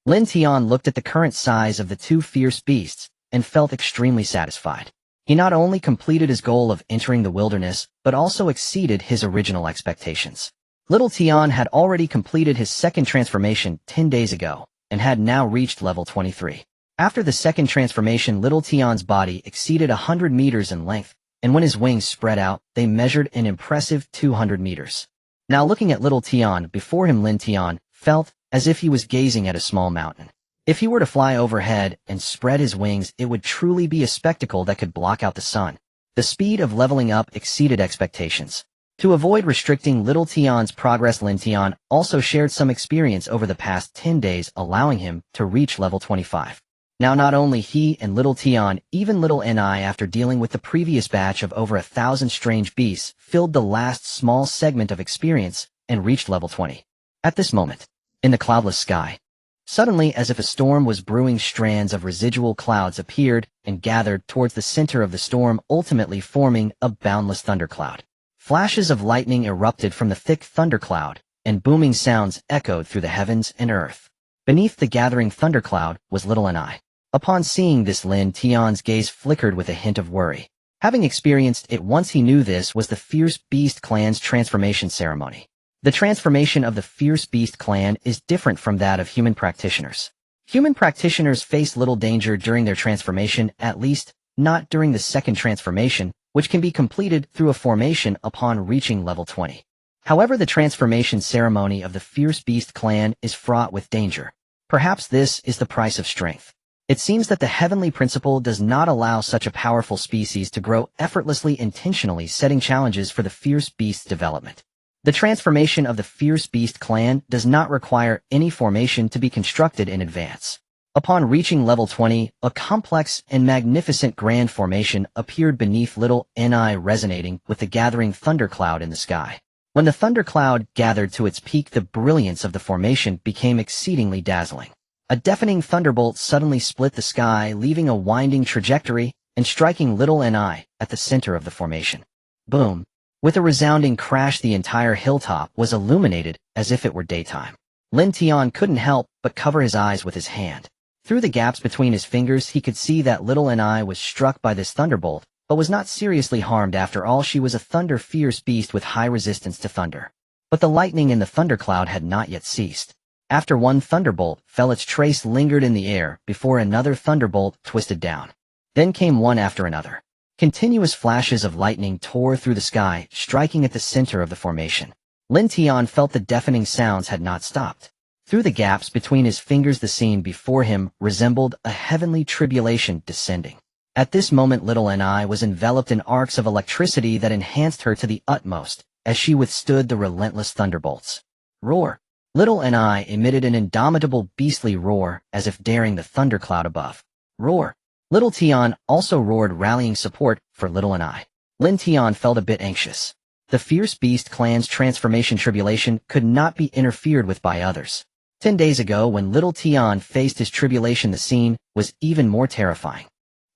Lin Tian looked at the current size of the 2 fierce beasts and felt extremely satisfied. He not only completed his goal of entering the wilderness, but also exceeded his original expectations. Little Tian had already completed his 2nd transformation 10 days ago, and had now reached level 23. After the 2nd transformation, Little Tian's body exceeded 100 meters in length, and when his wings spread out, they measured an impressive 200 meters. Now looking at Little Tian before him, Lin Tian felt as if he was gazing at a small mountain. If he were to fly overhead and spread his wings, it would truly be a spectacle that could block out the sun. The speed of leveling up exceeded expectations. To avoid restricting Little Tian's progress, Lin Tian also shared some experience over the past 10 days, allowing him to reach level 25. Now not only he and Little Tian, even Little Ni, after dealing with the previous batch of over 1,000 strange beasts, filled the last small segment of experience and reached level 20. At this moment, in the cloudless sky, suddenly, as if a storm was brewing, strands of residual clouds appeared and gathered towards the center of the storm, ultimately forming a boundless thundercloud. Flashes of lightning erupted from the thick thundercloud, and booming sounds echoed through the heavens and earth. Beneath the gathering thundercloud was Little Ni. Upon seeing this, Lin Tian's gaze flickered with a hint of worry. Having experienced it once, he knew this was the Fierce Beast Clan's transformation ceremony. The transformation of the Fierce Beast Clan is different from that of human practitioners. Human practitioners face little danger during their transformation, at least not during the 2nd transformation, which can be completed through a formation upon reaching level 20. However, the transformation ceremony of the Fierce Beast Clan is fraught with danger. Perhaps this is the price of strength. It seems that the heavenly principle does not allow such a powerful species to grow effortlessly, intentionally setting challenges for the Fierce Beast's development. The transformation of the Fierce Beast Clan does not require any formation to be constructed in advance. Upon reaching level 20, a complex and magnificent grand formation appeared beneath Little Ni, resonating with the gathering thundercloud in the sky. When the thundercloud gathered to its peak, the brilliance of the formation became exceedingly dazzling. A deafening thunderbolt suddenly split the sky, leaving a winding trajectory and striking Little Ni at the center of the formation. Boom! With a resounding crash, the entire hilltop was illuminated as if it were daytime. Lin Tian couldn't help but cover his eyes with his hand. Through the gaps between his fingers, he could see that Little Ni was struck by this thunderbolt, but was not seriously harmed. After all, she was a thunder fierce beast with high resistance to thunder. But the lightning in the thundercloud had not yet ceased. After one thunderbolt fell, its trace lingered in the air before another thunderbolt twisted down. Then came one after another. Continuous flashes of lightning tore through the sky, striking at the center of the formation. Lin Tian felt the deafening sounds had not stopped. Through the gaps between his fingers, the scene before him resembled a heavenly tribulation descending. At this moment, little Ni was enveloped in arcs of electricity that enhanced her to the utmost as she withstood the relentless thunderbolts. Roar! Little Ni emitted an indomitable beastly roar as if daring the thundercloud above. Roar! Little Tian also roared, rallying support for Little Ni. Lin Tian felt a bit anxious. The fierce beast clan's transformation tribulation could not be interfered with by others. 10 days ago, when Little Tian faced his tribulation, the scene was even more terrifying.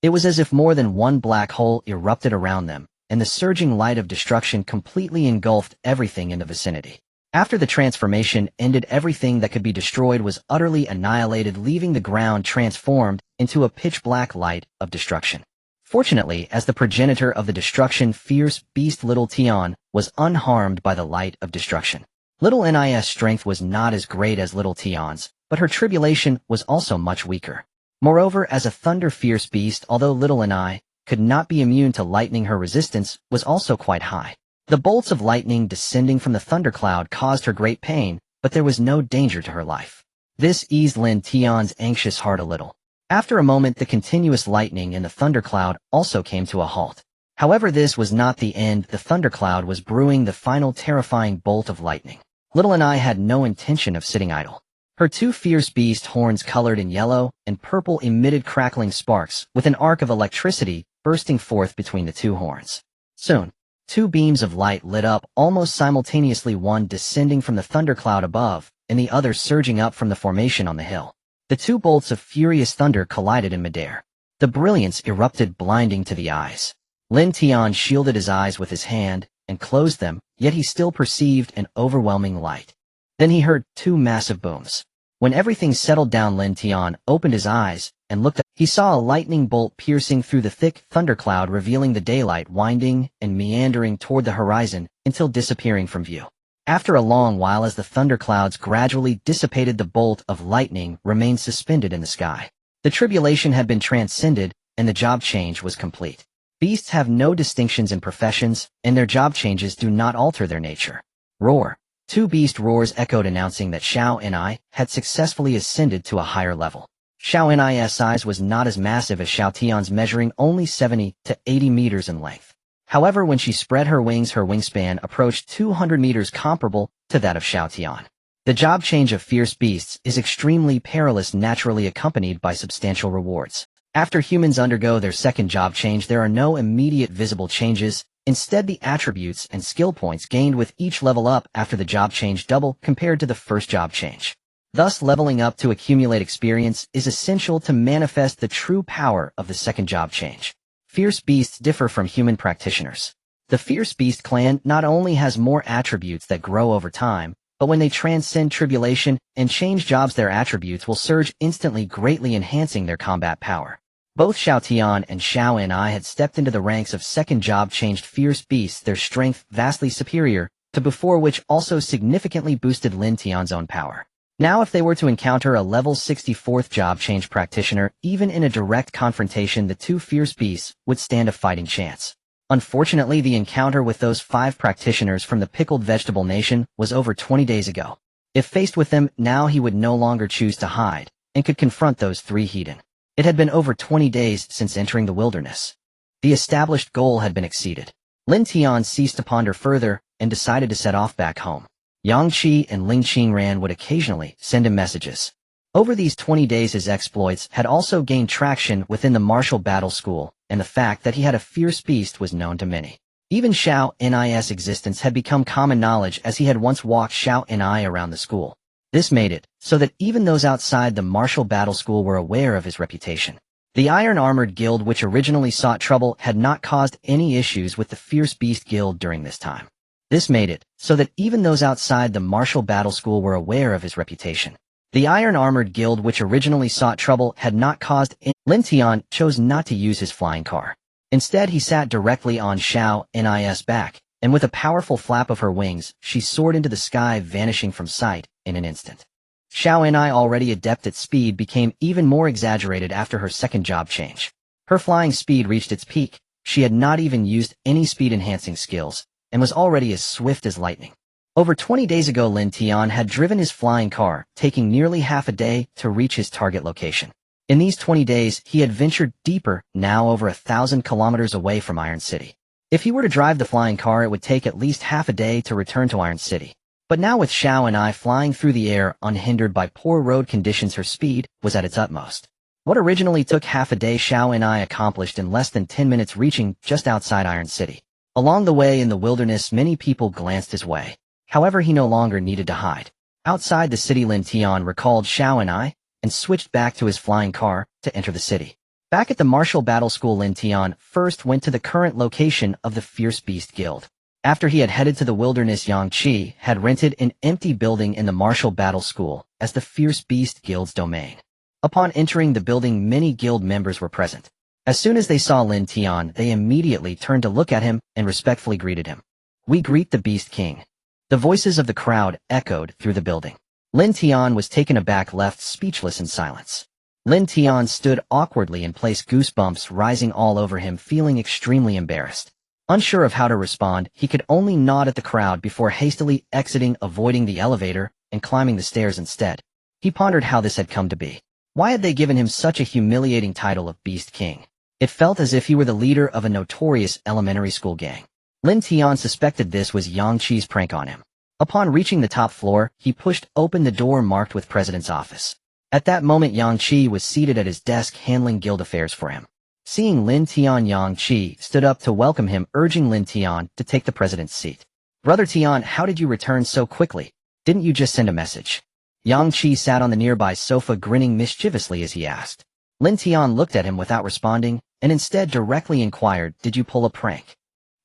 It was as if more than one black hole erupted around them, and the surging light of destruction completely engulfed everything in the vicinity. After the transformation ended, everything that could be destroyed was utterly annihilated, leaving the ground transformed into a pitch-black light of destruction. Fortunately, as the progenitor of the destruction fierce beast, Little Tian was unharmed by the light of destruction. Little Ni's strength was not as great as Little Tian's, but her tribulation was also much weaker. Moreover, as a thunder-fierce beast, although Little Ni could not be immune to lightning, her resistance was also quite high. The bolts of lightning descending from the thundercloud caused her great pain, but there was no danger to her life. This eased Lin Tian's anxious heart a little. After a moment, the continuous lightning in the thundercloud also came to a halt. However, this was not the end. The thundercloud was brewing the final terrifying bolt of lightning. Little Ni had no intention of sitting idle. Her two fierce beast horns, colored in yellow and purple, emitted crackling sparks, with an arc of electricity bursting forth between the two horns. Soon, two beams of light lit up almost simultaneously, one descending from the thundercloud above, and the other surging up from the formation on the hill. The two bolts of furious thunder collided in midair. The brilliance erupted, blinding to the eyes. Lin Tian shielded his eyes with his hand and closed them, yet he still perceived an overwhelming light. Then he heard two massive booms. When everything settled down, Lin Tian opened his eyes and looked up. He saw a lightning bolt piercing through the thick thundercloud, revealing the daylight winding and meandering toward the horizon until disappearing from view. After a long while, as the thunderclouds gradually dissipated, the bolt of lightning remained suspended in the sky. The tribulation had been transcended, and the job change was complete. Beasts have no distinctions in professions, and their job changes do not alter their nature. Roar! Two beast roars echoed, announcing that Xiao Ni had successfully ascended to a higher level. Xiao Ni's size was not as massive as Xiao Tian's, measuring only 70 to 80 meters in length. However, when she spread her wings, her wingspan approached 200 meters, comparable to that of Xiao Tian. The job change of fierce beasts is extremely perilous, naturally accompanied by substantial rewards. After humans undergo their second job change, there are no immediate visible changes. Instead, the attributes and skill points gained with each level up after the job change double compared to the first job change. Thus, leveling up to accumulate experience is essential to manifest the true power of the second job change. Fierce beasts differ from human practitioners. The fierce beast clan not only has more attributes that grow over time, but when they transcend tribulation and change jobs, their attributes will surge instantly, greatly enhancing their combat power. Both Xiao Tian and Xiao Ni had stepped into the ranks of second job-changed fierce beasts, their strength vastly superior to before, which also significantly boosted Lin Tian's own power. Now, if they were to encounter a level 64th job-change practitioner, even in a direct confrontation, the two fierce beasts would stand a fighting chance. Unfortunately, the encounter with those 5 practitioners from the Pickled Vegetable Nation was over 20 days ago. If faced with them, now he would no longer choose to hide, and could confront those 3 heathen. It had been over 20 days since entering the wilderness. The established goal had been exceeded. Lin Tian ceased to ponder further and decided to set off back home. Yang Qi and Ling Qingran would occasionally send him messages. Over these 20 days, his exploits had also gained traction within the martial battle school, and the fact that he had a fierce beast was known to many. Even Xiao Ni's existence had become common knowledge, as he had once walked Xiao Ni around the school. This made it so that even those outside the martial battle school were aware of his reputation. The Iron Armored Guild, which originally sought trouble, had not caused any issues with the Fierce Beast Guild during this time. This made it so that even those outside the martial battle school were aware of his reputation. The Iron Armored Guild, which originally sought trouble, had not caused any. Lin Tian chose not to use his flying car. Instead, he sat directly on Xiao Ni's back, and with a powerful flap of her wings, she soared into the sky, vanishing from sight in an instant. Xiao Enai, already adept at speed, became even more exaggerated after her second job change. Her flying speed reached its peak. She had not even used any speed-enhancing skills, and was already as swift as lightning. Over 20 days ago, Lin Tian had driven his flying car, taking nearly half a day to reach his target location. In these 20 days, he had ventured deeper, now over 1,000 kilometers away from Iron City. If he were to drive the flying car, it would take at least half a day to return to Iron City. But now with Xiao Enai flying through the air unhindered by poor road conditions, her speed was at its utmost. What originally took half a day, Xiao Enai accomplished in less than 10 minutes, reaching just outside Iron City. Along the way in the wilderness, many people glanced his way. However, he no longer needed to hide. Outside the city, Lin Tian recalled Xiao Enai and switched back to his flying car to enter the city. Back at the Martial Battle School, Lin Tian first went to the current location of the Fierce Beast Guild. After he had headed to the wilderness, Yang Qi had rented an empty building in the Martial Battle School as the Fierce Beast Guild's domain. Upon entering the building, many guild members were present. As soon as they saw Lin Tian, they immediately turned to look at him and respectfully greeted him. "We greet the Beast King." The voices of the crowd echoed through the building. Lin Tian was taken aback, left speechless in silence. Lin Tian stood awkwardly in place, goosebumps rising all over him, feeling extremely embarrassed. Unsure of how to respond, he could only nod at the crowd before hastily exiting, avoiding the elevator, and climbing the stairs instead. He pondered how this had come to be. Why had they given him such a humiliating title of Beast King? It felt as if he were the leader of a notorious elementary school gang. Lin Tian suspected this was Yang Qi's prank on him. Upon reaching the top floor, he pushed open the door marked with President's Office. At that moment, Yang Qi was seated at his desk handling guild affairs for him. Seeing Lin Tian, Yang Qi stood up to welcome him, urging Lin Tian to take the president's seat. "Brother Tian, how did you return so quickly? Didn't you just send a message?" Yang Qi sat on the nearby sofa, grinning mischievously as he asked. Lin Tian looked at him without responding, and instead directly inquired, "Did you pull a prank?"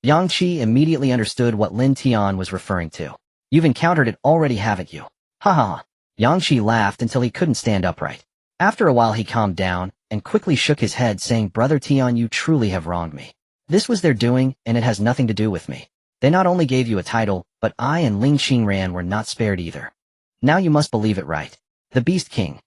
Yang Qi immediately understood what Lin Tian was referring to. "You've encountered it already, haven't you?" "Ha ha ha." Yang Qi laughed until he couldn't stand upright. After a while he calmed down, and quickly shook his head, saying, "Brother Tian, you truly have wronged me. This was their doing, and it has nothing to do with me. They not only gave you a title, but I and Ling Qingran were not spared either. Now you must believe it, right? The Beast King."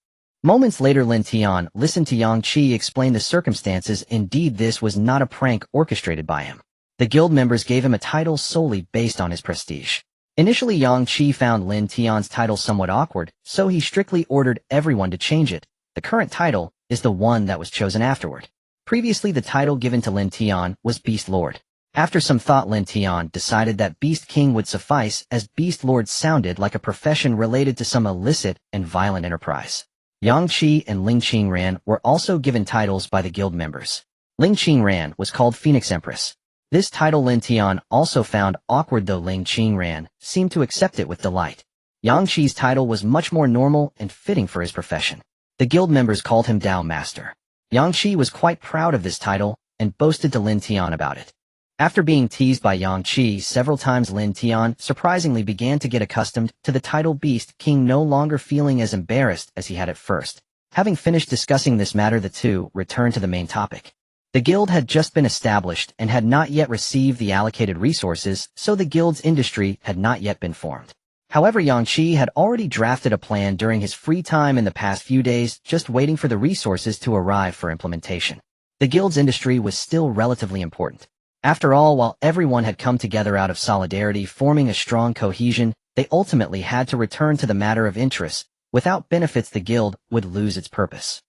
Moments later, Lin Tian listened to Yang Qi explain the circumstances. Indeed, this was not a prank orchestrated by him. The guild members gave him a title solely based on his prestige. Initially, Yang Qi found Lin Tian's title somewhat awkward, so he strictly ordered everyone to change it. The current title is the one that was chosen afterward. Previously, the title given to Lin Tian was Beast Lord. After some thought, Lin Tian decided that Beast King would suffice, as Beast Lord sounded like a profession related to some illicit and violent enterprise. Yang Qi and Ling Qingran were also given titles by the guild members. Ling Qingran was called Phoenix Empress. This title Lin Tian also found awkward, though Ling Qingran seemed to accept it with delight. Yang Qi's title was much more normal and fitting for his profession. The guild members called him Dao Master. Yang Qi was quite proud of this title and boasted to Lin Tian about it. After being teased by Yang Qi several times, Lin Tian surprisingly began to get accustomed to the title Beast King, no longer feeling as embarrassed as he had at first. Having finished discussing this matter, the two returned to the main topic. The guild had just been established and had not yet received the allocated resources, so the guild's industry had not yet been formed. However, Yang Qi had already drafted a plan during his free time in the past few days, just waiting for the resources to arrive for implementation. The guild's industry was still relatively important. After all, while everyone had come together out of solidarity, forming a strong cohesion, they ultimately had to return to the matter of interest. Without benefits, the guild would lose its purpose.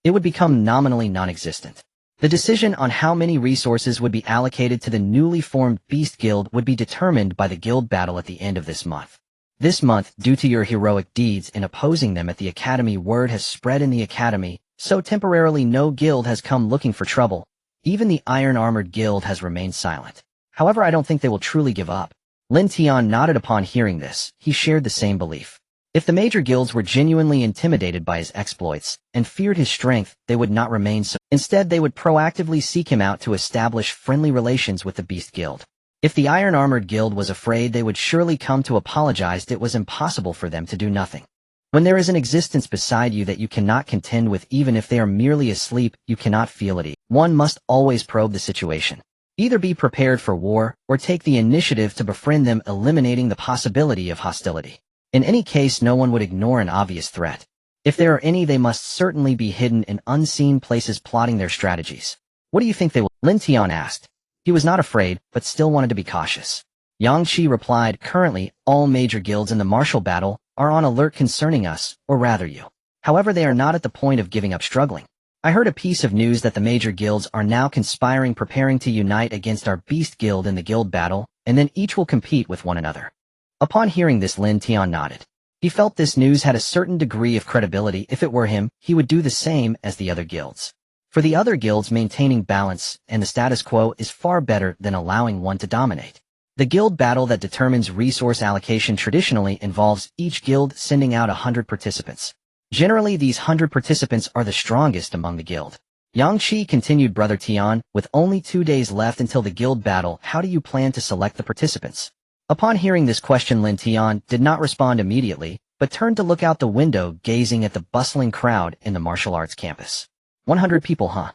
It would become nominally non-existent. The decision on how many resources would be allocated to the newly formed Beast Guild would be determined by the guild battle at the end of this month. This month, due to your heroic deeds in opposing them at the academy, word has spread in the academy, so temporarily no guild has come looking for trouble. Even the Iron-Armored Guild has remained silent. However, I don't think they will truly give up. Lin Tian nodded upon hearing this. He shared the same belief. If the major guilds were genuinely intimidated by his exploits and feared his strength, they would not remain so. Instead, they would proactively seek him out to establish friendly relations with the Beast Guild. If the Iron-Armored Guild was afraid, they would surely come to apologize. It was impossible for them to do nothing. When there is an existence beside you that you cannot contend with, even if they are merely asleep, you cannot feel it. One must always probe the situation. Either be prepared for war or take the initiative to befriend them, eliminating the possibility of hostility. In any case, no one would ignore an obvious threat. If there are any, they must certainly be hidden in unseen places plotting their strategies. What do you think they will? Lin Tian asked. He was not afraid, but still wanted to be cautious. Yang Qi replied, currently, all major guilds in the martial battle are on alert concerning us, or rather you. However, they are not at the point of giving up struggling. I heard a piece of news that the major guilds are now conspiring, preparing to unite against our beast guild in the guild battle, and then each will compete with one another. Upon hearing this, Lin Tian nodded. He felt this news had a certain degree of credibility. If it were him, he would do the same as the other guilds. For the other guilds, maintaining balance and the status quo is far better than allowing one to dominate. The guild battle that determines resource allocation traditionally involves each guild sending out 100 participants. Generally, these 100 participants are the strongest among the guild. Yang Qi continued, Brother Tian, with only 2 days left until the guild battle, how do you plan to select the participants? Upon hearing this question, Lin Tian did not respond immediately, but turned to look out the window, gazing at the bustling crowd in the martial arts campus. 100 people, huh?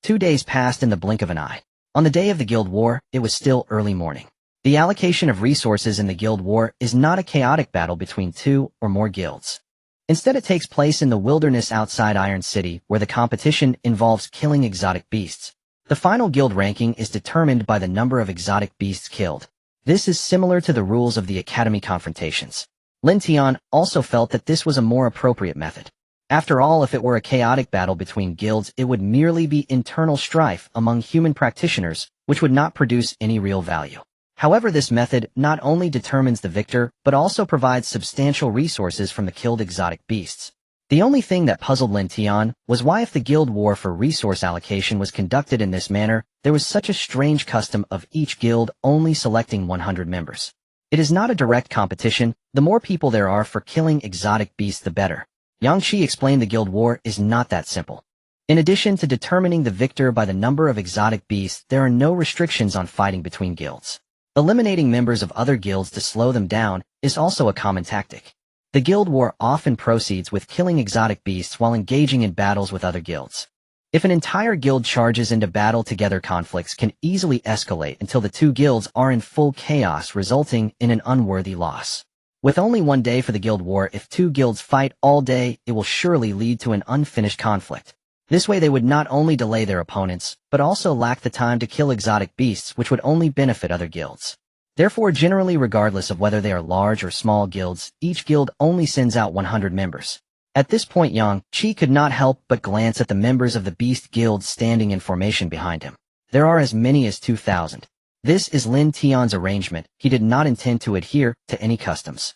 2 days passed in the blink of an eye. On the day of the guild war, it was still early morning. The allocation of resources in the guild war is not a chaotic battle between 2 or more guilds. Instead, it takes place in the wilderness outside Iron City, where the competition involves killing exotic beasts. The final guild ranking is determined by the number of exotic beasts killed. This is similar to the rules of the Academy confrontations. Lin Tian also felt that this was a more appropriate method. After all, if it were a chaotic battle between guilds, it would merely be internal strife among human practitioners, which would not produce any real value. However, this method not only determines the victor, but also provides substantial resources from the killed exotic beasts. The only thing that puzzled Lin Tian was why, if the guild war for resource allocation was conducted in this manner, there was such a strange custom of each guild only selecting 100 members. It is not a direct competition. The more people there are for killing exotic beasts, the better. Yang Qi explained the guild war is not that simple. In addition to determining the victor by the number of exotic beasts, there are no restrictions on fighting between guilds. Eliminating members of other guilds to slow them down is also a common tactic. The guild war often proceeds with killing exotic beasts while engaging in battles with other guilds. If an entire guild charges into battle together, conflicts can easily escalate until the 2 guilds are in full chaos, resulting in an unworthy loss. With only 1 day for the guild war, if 2 guilds fight all day, it will surely lead to an unfinished conflict. This way they would not only delay their opponents, but also lack the time to kill exotic beasts, which would only benefit other guilds. Therefore, generally, regardless of whether they are large or small guilds, each guild only sends out 100 members. At this point, Yang Qi could not help but glance at the members of the Beast Guild standing in formation behind him. There are as many as 2,000. This is Lin Tian's arrangement. He did not intend to adhere to any customs.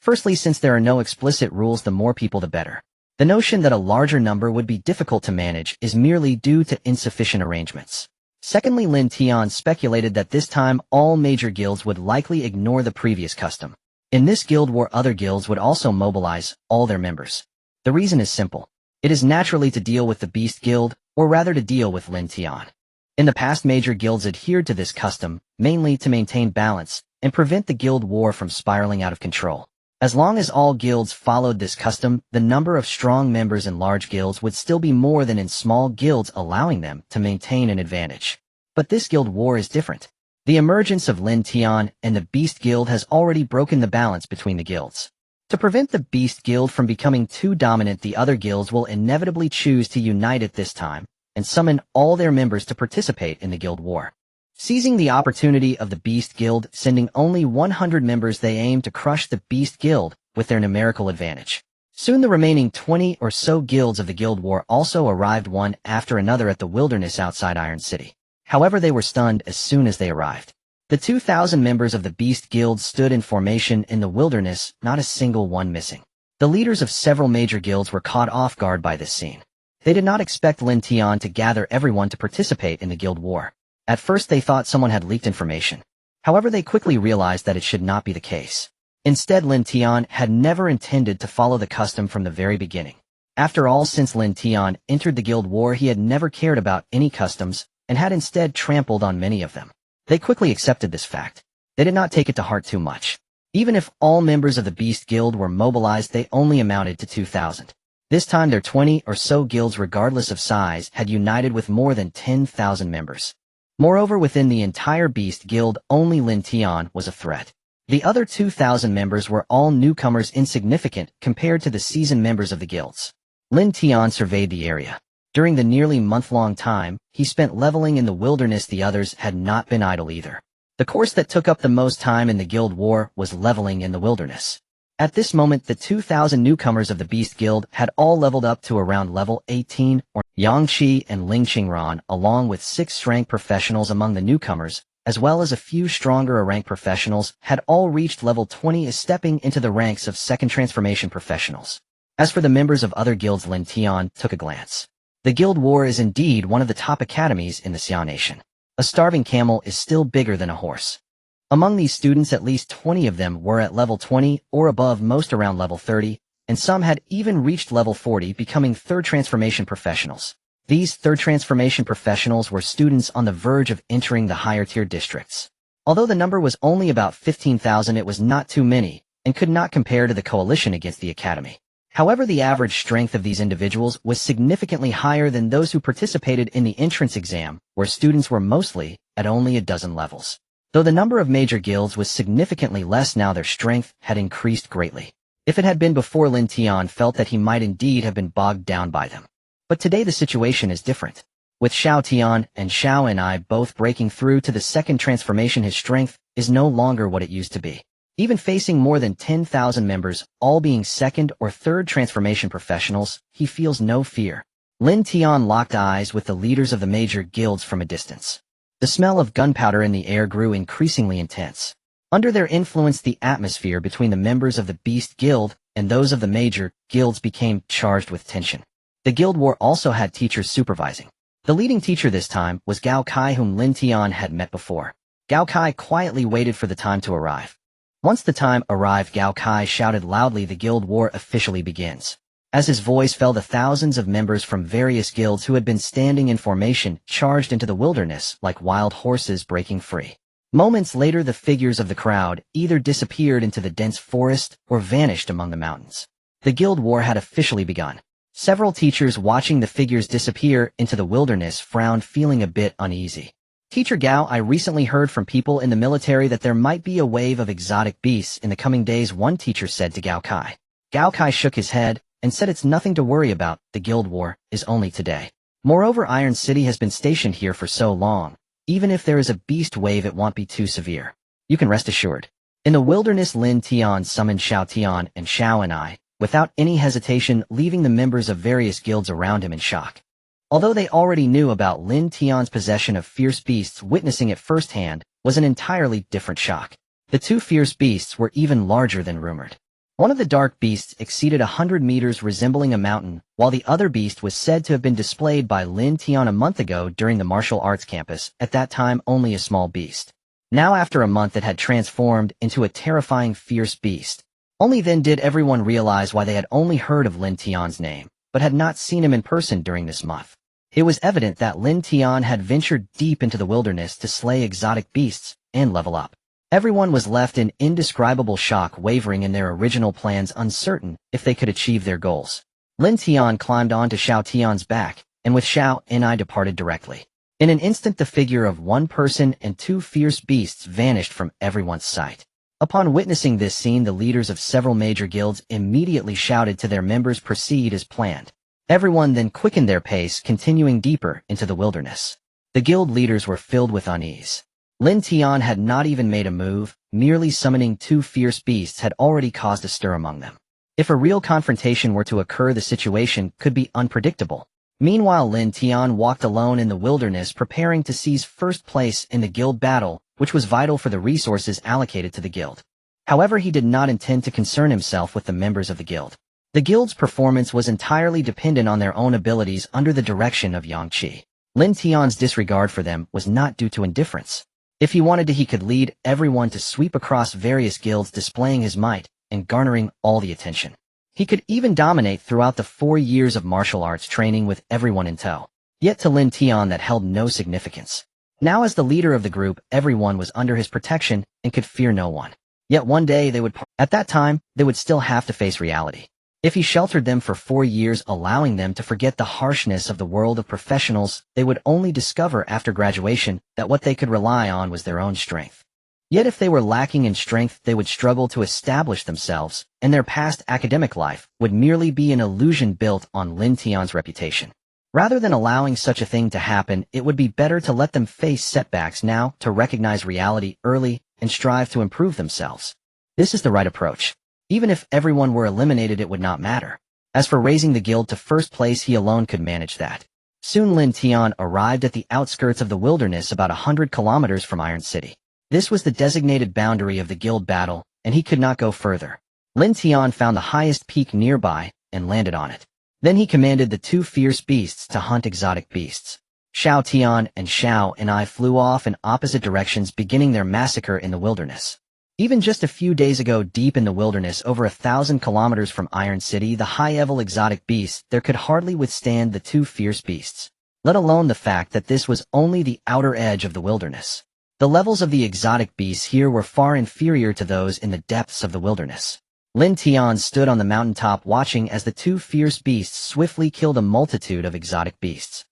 Firstly, since there are no explicit rules, the more people the better. The notion that a larger number would be difficult to manage is merely due to insufficient arrangements. Secondly, Lin Tian speculated that this time all major guilds would likely ignore the previous custom. In this guild war, other guilds would also mobilize all their members. The reason is simple. It is naturally to deal with the Beast Guild, or rather to deal with Lin Tian. In the past, major guilds adhered to this custom, mainly to maintain balance and prevent the guild war from spiraling out of control. As long as all guilds followed this custom, the number of strong members in large guilds would still be more than in small guilds, allowing them to maintain an advantage. But this guild war is different. The emergence of Lin Tian and the Beast Guild has already broken the balance between the guilds. To prevent the Beast Guild from becoming too dominant, the other guilds will inevitably choose to unite at this time and summon all their members to participate in the guild war. Seizing the opportunity of the Beast Guild sending only 100 members, they aim to crush the Beast Guild with their numerical advantage. Soon the remaining 20 or so guilds of the guild war also arrived, one after another, at the wilderness outside Iron City. However, they were stunned as soon as they arrived. The 2,000 members of the Beast Guild stood in formation in the wilderness, not a single one missing. The leaders of several major guilds were caught off guard by this scene. They did not expect Lin Tian to gather everyone to participate in the guild war. At first, they thought someone had leaked information. However, they quickly realized that it should not be the case. Instead, Lin Tian had never intended to follow the custom from the very beginning. After all, since Lin Tian entered the guild war, he had never cared about any customs and had instead trampled on many of them. They quickly accepted this fact. They did not take it to heart too much. Even if all members of the Beast Guild were mobilized, they only amounted to 2,000. This time, their 20 or so guilds, regardless of size, had united with more than 10,000 members. Moreover, within the entire Beast Guild, only Lin Tian was a threat. The other 2,000 members were all newcomers, insignificant compared to the seasoned members of the guilds. Lin Tian surveyed the area. During the nearly month-long time he spent leveling in the wilderness, the others had not been idle either. The course that took up the most time in the guild war was leveling in the wilderness. At this moment, the 2,000 newcomers of the Beast Guild had all leveled up to around level 18, or Yang Qi and Ling Qingran, along with 6 rank professionals among the newcomers, as well as a few stronger rank professionals, had all reached level 20, as stepping into the ranks of second transformation professionals. As for the members of other guilds, Lin Tian took a glance. The guild war is indeed one of the top academies in the Xia nation. A starving camel is still bigger than a horse. Among these students, at least 20 of them were at level 20 or above, most around level 30, and some had even reached level 40, becoming third transformation professionals. These third transformation professionals were students on the verge of entering the higher tier districts. Although the number was only about 15,000, it was not too many, and could not compare to the coalition against the academy. However, the average strength of these individuals was significantly higher than those who participated in the entrance exam, where students were mostly at only a dozen levels. Though the number of major guilds was significantly less now, their strength had increased greatly. If it had been before, Lin Tian felt that he might indeed have been bogged down by them. But today the situation is different. With Xiao Tian and Xiao Ni both breaking through to the second transformation, his strength is no longer what it used to be. Even facing more than 10,000 members, all being second or third transformation professionals, he feels no fear. Lin Tian locked eyes with the leaders of the major guilds from a distance. The smell of gunpowder in the air grew increasingly intense. Under their influence, the atmosphere between the members of the Beast Guild and those of the major guilds became charged with tension. The guild war also had teachers supervising. The leading teacher this time was Gao Kai, whom Lin Tian had met before. Gao Kai quietly waited for the time to arrive. Once the time arrived, Gao Kai shouted loudly, "The guild war officially begins." As his voice fell, the thousands of members from various guilds who had been standing in formation charged into the wilderness like wild horses breaking free. Moments later, the figures of the crowd either disappeared into the dense forest or vanished among the mountains. The guild war had officially begun. Several teachers watching the figures disappear into the wilderness frowned, feeling a bit uneasy. "Teacher Gao, I recently heard from people in the military that there might be a wave of exotic beasts in the coming days," one teacher said to Gao Kai. Gao Kai shook his head and said, "It's nothing to worry about, the guild war is only today. Moreover, Iron City has been stationed here for so long. Even if there is a beast wave, it won't be too severe. You can rest assured." In the wilderness, Lin Tian summoned Xiao Tian and Xiao Ni, without any hesitation, leaving the members of various guilds around him in shock. Although they already knew about Lin Tian's possession of fierce beasts, witnessing it firsthand was an entirely different shock. The 2 fierce beasts were even larger than rumored. One of the dark beasts exceeded 100 meters, resembling a mountain, while the other beast was said to have been displayed by Lin Tian a month ago during the martial arts campus, at that time only a small beast. Now, after a month, it had transformed into a terrifying fierce beast. Only then did everyone realize why they had only heard of Lin Tian's name, but had not seen him in person during this month. It was evident that Lin Tian had ventured deep into the wilderness to slay exotic beasts and level up. Everyone was left in indescribable shock, wavering in their original plans, uncertain if they could achieve their goals. Lin Tian climbed onto Xiao Tian's back, and with Xiao Ni departed directly. In an instant, the figure of one person and 2 fierce beasts vanished from everyone's sight. Upon witnessing this scene, the leaders of several major guilds immediately shouted to their members, "Proceed as planned." Everyone then quickened their pace, continuing deeper into the wilderness. The guild leaders were filled with unease. Lin Tian had not even made a move, merely summoning 2 fierce beasts had already caused a stir among them. If a real confrontation were to occur, the situation could be unpredictable. Meanwhile, Lin Tian walked alone in the wilderness, preparing to seize first place in the guild battle, which was vital for the resources allocated to the guild. However, he did not intend to concern himself with the members of the guild. The guild's performance was entirely dependent on their own abilities under the direction of Yang Qi. Lin Tian's disregard for them was not due to indifference. If he wanted to, he could lead everyone to sweep across various guilds, displaying his might and garnering all the attention. He could even dominate throughout the 4 years of martial arts training with everyone in tow. Yet to Lin Tian that held no significance. Now, as the leader of the group, everyone was under his protection and could fear no one. Yet one day at that time, they would still have to face reality. If he sheltered them for 4 years, allowing them to forget the harshness of the world of professionals, they would only discover after graduation that what they could rely on was their own strength. Yet if they were lacking in strength, they would struggle to establish themselves, and their past academic life would merely be an illusion built on Lin Tian's reputation. Rather than allowing such a thing to happen, it would be better to let them face setbacks now, to recognize reality early, and strive to improve themselves. This is the right approach. Even if everyone were eliminated, it would not matter. As for raising the guild to first place, he alone could manage that. Soon Lin Tian arrived at the outskirts of the wilderness about 100 kilometers from Iron City. This was the designated boundary of the guild battle, and he could not go further. Lin Tian found the highest peak nearby and landed on it. Then he commanded the 2 fierce beasts to hunt exotic beasts. Xiao Tian and Xiao and I flew off in opposite directions, beginning their massacre in the wilderness. Even just a few days ago, deep in the wilderness, over 1,000 kilometers from Iron City, the high-level exotic beasts there could hardly withstand the 2 fierce beasts, let alone the fact that this was only the outer edge of the wilderness. The levels of the exotic beasts here were far inferior to those in the depths of the wilderness. Lin Tian stood on the mountaintop watching as the 2 fierce beasts swiftly killed a multitude of exotic beasts.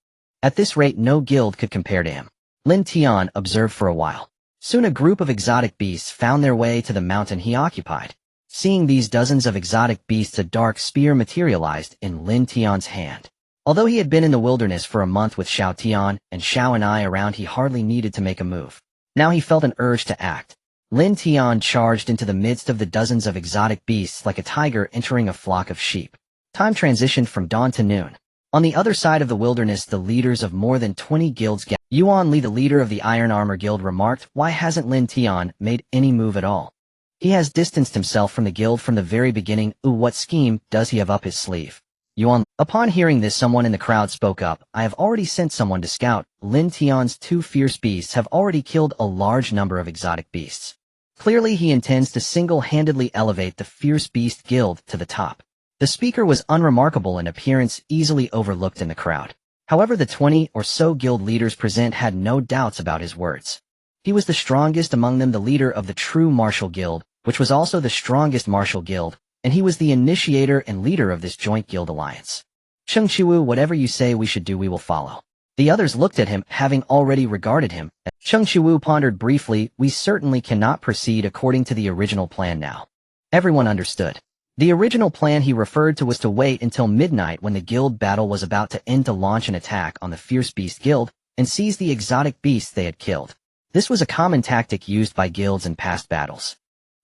At this rate, no guild could compare to him. Lin Tian observed for a while. Soon a group of exotic beasts found their way to the mountain he occupied. Seeing these dozens of exotic beasts, a dark spear materialized in Lin Tian's hand. Although he had been in the wilderness for a month with Xiao Tian and Xiao and I around, he hardly needed to make a move. Now he felt an urge to act. Lin Tian charged into the midst of the dozens of exotic beasts like a tiger entering a flock of sheep. Time transitioned from dawn to noon. On the other side of the wilderness, the leaders of more than 20 guilds gathered. Yuan Li, the leader of the Iron Armor Guild, remarked, "Why hasn't Lin Tian made any move at all? He has distanced himself from the guild from the very beginning. What scheme does he have up his sleeve?" Yuan. Upon hearing this, someone in the crowd spoke up. "I have already sent someone to scout. Lin Tian's 2 fierce beasts have already killed a large number of exotic beasts. Clearly he intends to single-handedly elevate the Fierce Beast Guild to the top." The speaker was unremarkable in appearance, easily overlooked in the crowd. However, the 20 or so guild leaders present had no doubts about his words. He was the strongest among them, the leader of the true martial guild, which was also the strongest martial guild, and he was the initiator and leader of this joint guild alliance. "Cheng Qiwu, whatever you say we should do, we will follow." The others looked at him, having already regarded him. Cheng Qiwu pondered briefly. "We certainly cannot proceed according to the original plan now." Everyone understood. The original plan he referred to was to wait until midnight when the guild battle was about to end to launch an attack on the Fierce Beast Guild and seize the exotic beasts they had killed. This was a common tactic used by guilds in past battles.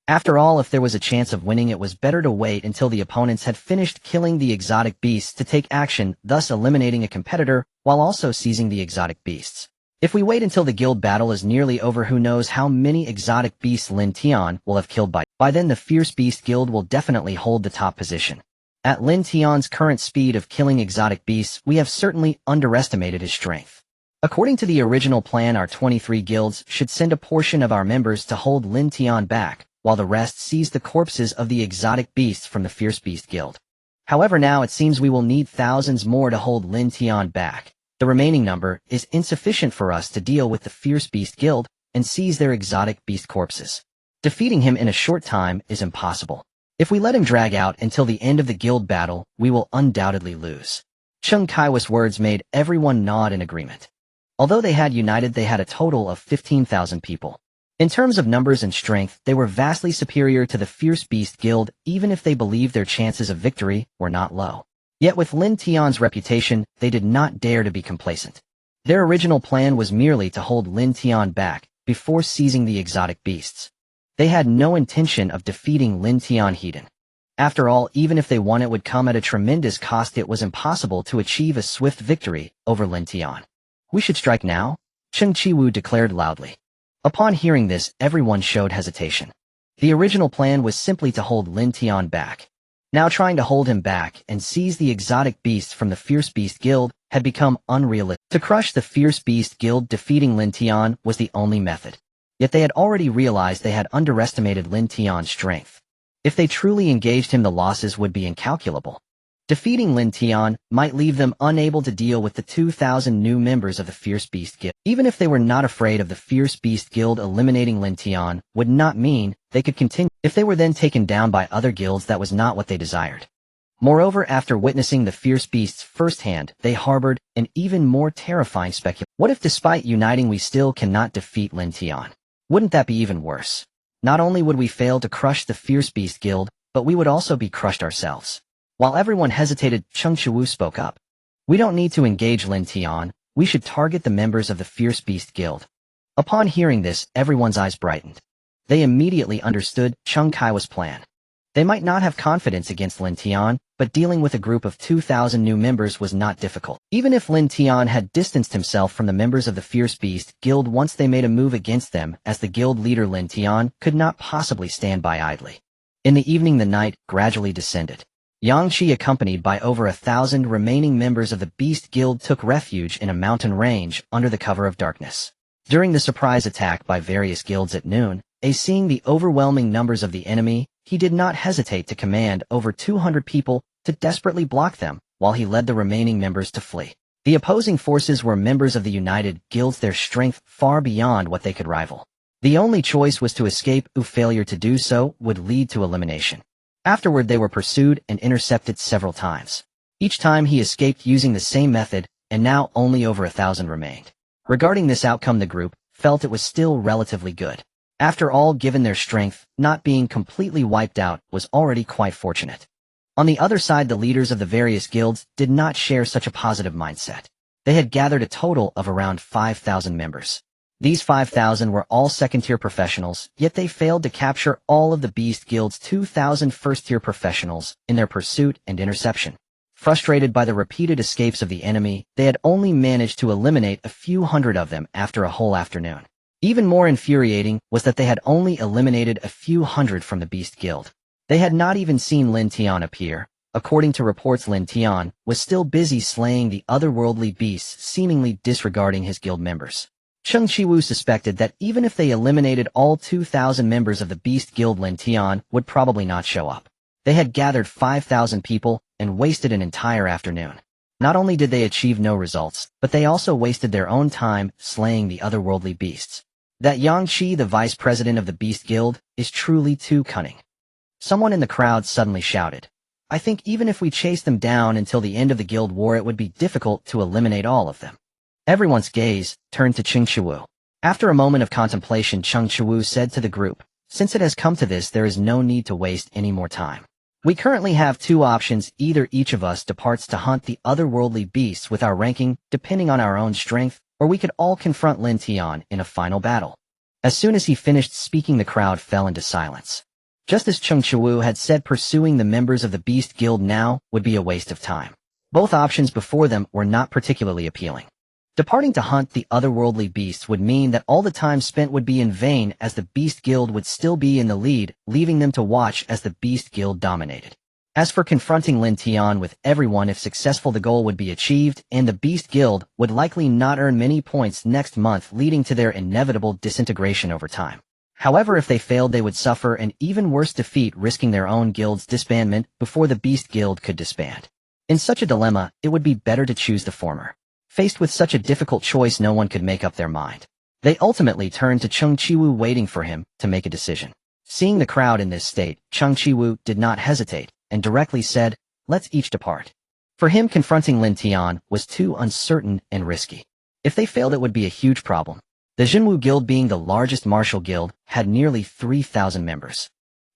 After all, if there was a chance of winning, it was better to wait until the opponents had finished killing the exotic beasts to take action, thus eliminating a competitor while also seizing the exotic beasts. If we wait until the guild battle is nearly over, who knows how many exotic beasts Lin Tian will have killed by then the Fierce Beast Guild will definitely hold the top position. At Lin Tian's current speed of killing exotic beasts, we have certainly underestimated his strength. According to the original plan, our 23 guilds should send a portion of our members to hold Lin Tian back, while the rest seize the corpses of the exotic beasts from the Fierce Beast Guild. However, now it seems we will need thousands more to hold Lin Tian back. The remaining number is insufficient for us to deal with the Fierce Beast Guild and seize their exotic beast corpses. Defeating him in a short time is impossible. If we let him drag out until the end of the guild battle, we will undoubtedly lose. Cheng Kaiwa's words made everyone nod in agreement. Although they had united, they had a total of 15,000 people. In terms of numbers and strength, they were vastly superior to the Fierce Beast Guild, even if they believed their chances of victory were not low. Yet with Lin Tian's reputation, they did not dare to be complacent. Their original plan was merely to hold Lin Tian back before seizing the exotic beasts. They had no intention of defeating Lin Tian hidden. After all, even if they won, it would come at a tremendous cost. It was impossible to achieve a swift victory over Lin Tian. "We should strike now," Cheng Qiwu declared loudly. Upon hearing this, everyone showed hesitation. The original plan was simply to hold Lin Tian back. Now trying to hold him back and seize the exotic beasts from the Fierce Beast Guild had become unrealistic. To crush the Fierce Beast Guild, defeating Lin Tian was the only method. Yet they had already realized they had underestimated Lin Tian's strength. If they truly engaged him, the losses would be incalculable. Defeating Lin Tian might leave them unable to deal with the 2,000 new members of the Fierce Beast Guild. Even if they were not afraid of the Fierce Beast Guild, eliminating Lin Tian would not mean they could continue. If they were then taken down by other guilds, that was not what they desired. Moreover, after witnessing the fierce beasts firsthand, they harbored an even more terrifying speculation. What if despite uniting we still cannot defeat Lin Tian? Wouldn't that be even worse? Not only would we fail to crush the fierce beast guild, but we would also be crushed ourselves. While everyone hesitated, Cheng Shiwu spoke up. We don't need to engage Lin Tian, we should target the members of the fierce beast guild. Upon hearing this, everyone's eyes brightened. They immediately understood Cheng Kaiwa's plan. They might not have confidence against Lin Tian, but dealing with a group of 2,000 new members was not difficult. Even if Lin Tian had distanced himself from the members of the Fierce Beast Guild once they made a move against them, as the guild leader Lin Tian could not possibly stand by idly. In the evening the night gradually descended. Yang Shi, accompanied by over 1,000 remaining members of the Beast Guild, took refuge in a mountain range under the cover of darkness. During the surprise attack by various guilds at noon, seeing the overwhelming numbers of the enemy, he did not hesitate to command over 200 people to desperately block them, while he led the remaining members to flee. The opposing forces were members of the United Guilds, their strength far beyond what they could rival. The only choice was to escape, failure to do so would lead to elimination. Afterward they were pursued and intercepted several times. Each time he escaped using the same method, and now only over 1,000 remained. Regarding this outcome, the group felt it was still relatively good. After all, given their strength, not being completely wiped out was already quite fortunate. On the other side, the leaders of the various guilds did not share such a positive mindset. They had gathered a total of around 5,000 members. These 5,000 were all second-tier professionals, yet they failed to capture all of the Beast Guild's 2,000 first-tier professionals in their pursuit and interception. Frustrated by the repeated escapes of the enemy, they had only managed to eliminate a few hundred of them after a whole afternoon. Even more infuriating was that they had only eliminated a few hundred from the Beast Guild. They had not even seen Lin Tian appear. According to reports, Lin Tian was still busy slaying the otherworldly beasts, seemingly disregarding his guild members. Cheng Shiwu suspected that even if they eliminated all 2,000 members of the Beast Guild, Lin Tian would probably not show up. They had gathered 5,000 people and wasted an entire afternoon. Not only did they achieve no results, but they also wasted their own time slaying the otherworldly beasts. That Yang Shi, the vice president of the Beast Guild, is truly too cunning. Someone in the crowd suddenly shouted, I think even if we chase them down until the end of the guild war, it would be difficult to eliminate all of them. Everyone's gaze turned to Cheng Shiwu. After a moment of contemplation, Cheng Shiwu said to the group, since it has come to this, there is no need to waste any more time. We currently have two options. Either each of us departs to hunt the otherworldly beasts with our ranking, depending on our own strength, or we could all confront Lin Tian in a final battle. As soon as he finished speaking, the crowd fell into silence. Just as Cheng Shiwu had said, pursuing the members of the Beast Guild now would be a waste of time. Both options before them were not particularly appealing. Departing to hunt the otherworldly beasts would mean that all the time spent would be in vain, as the Beast Guild would still be in the lead, leaving them to watch as the Beast Guild dominated. As for confronting Lin Tian with everyone, if successful, the goal would be achieved, and the Beast Guild would likely not earn many points next month, leading to their inevitable disintegration over time. However, if they failed, they would suffer an even worse defeat, risking their own guild's disbandment before the Beast Guild could disband. In such a dilemma, it would be better to choose the former. Faced with such a difficult choice, no one could make up their mind. They ultimately turned to Cheng Shiwu, waiting for him to make a decision. Seeing the crowd in this state, Cheng Shiwu did not hesitate and directly said, let's each depart. For him, confronting Lin Tian was too uncertain and risky. If they failed, it would be a huge problem. The Jinwu Guild, being the largest martial guild, had nearly 3,000 members.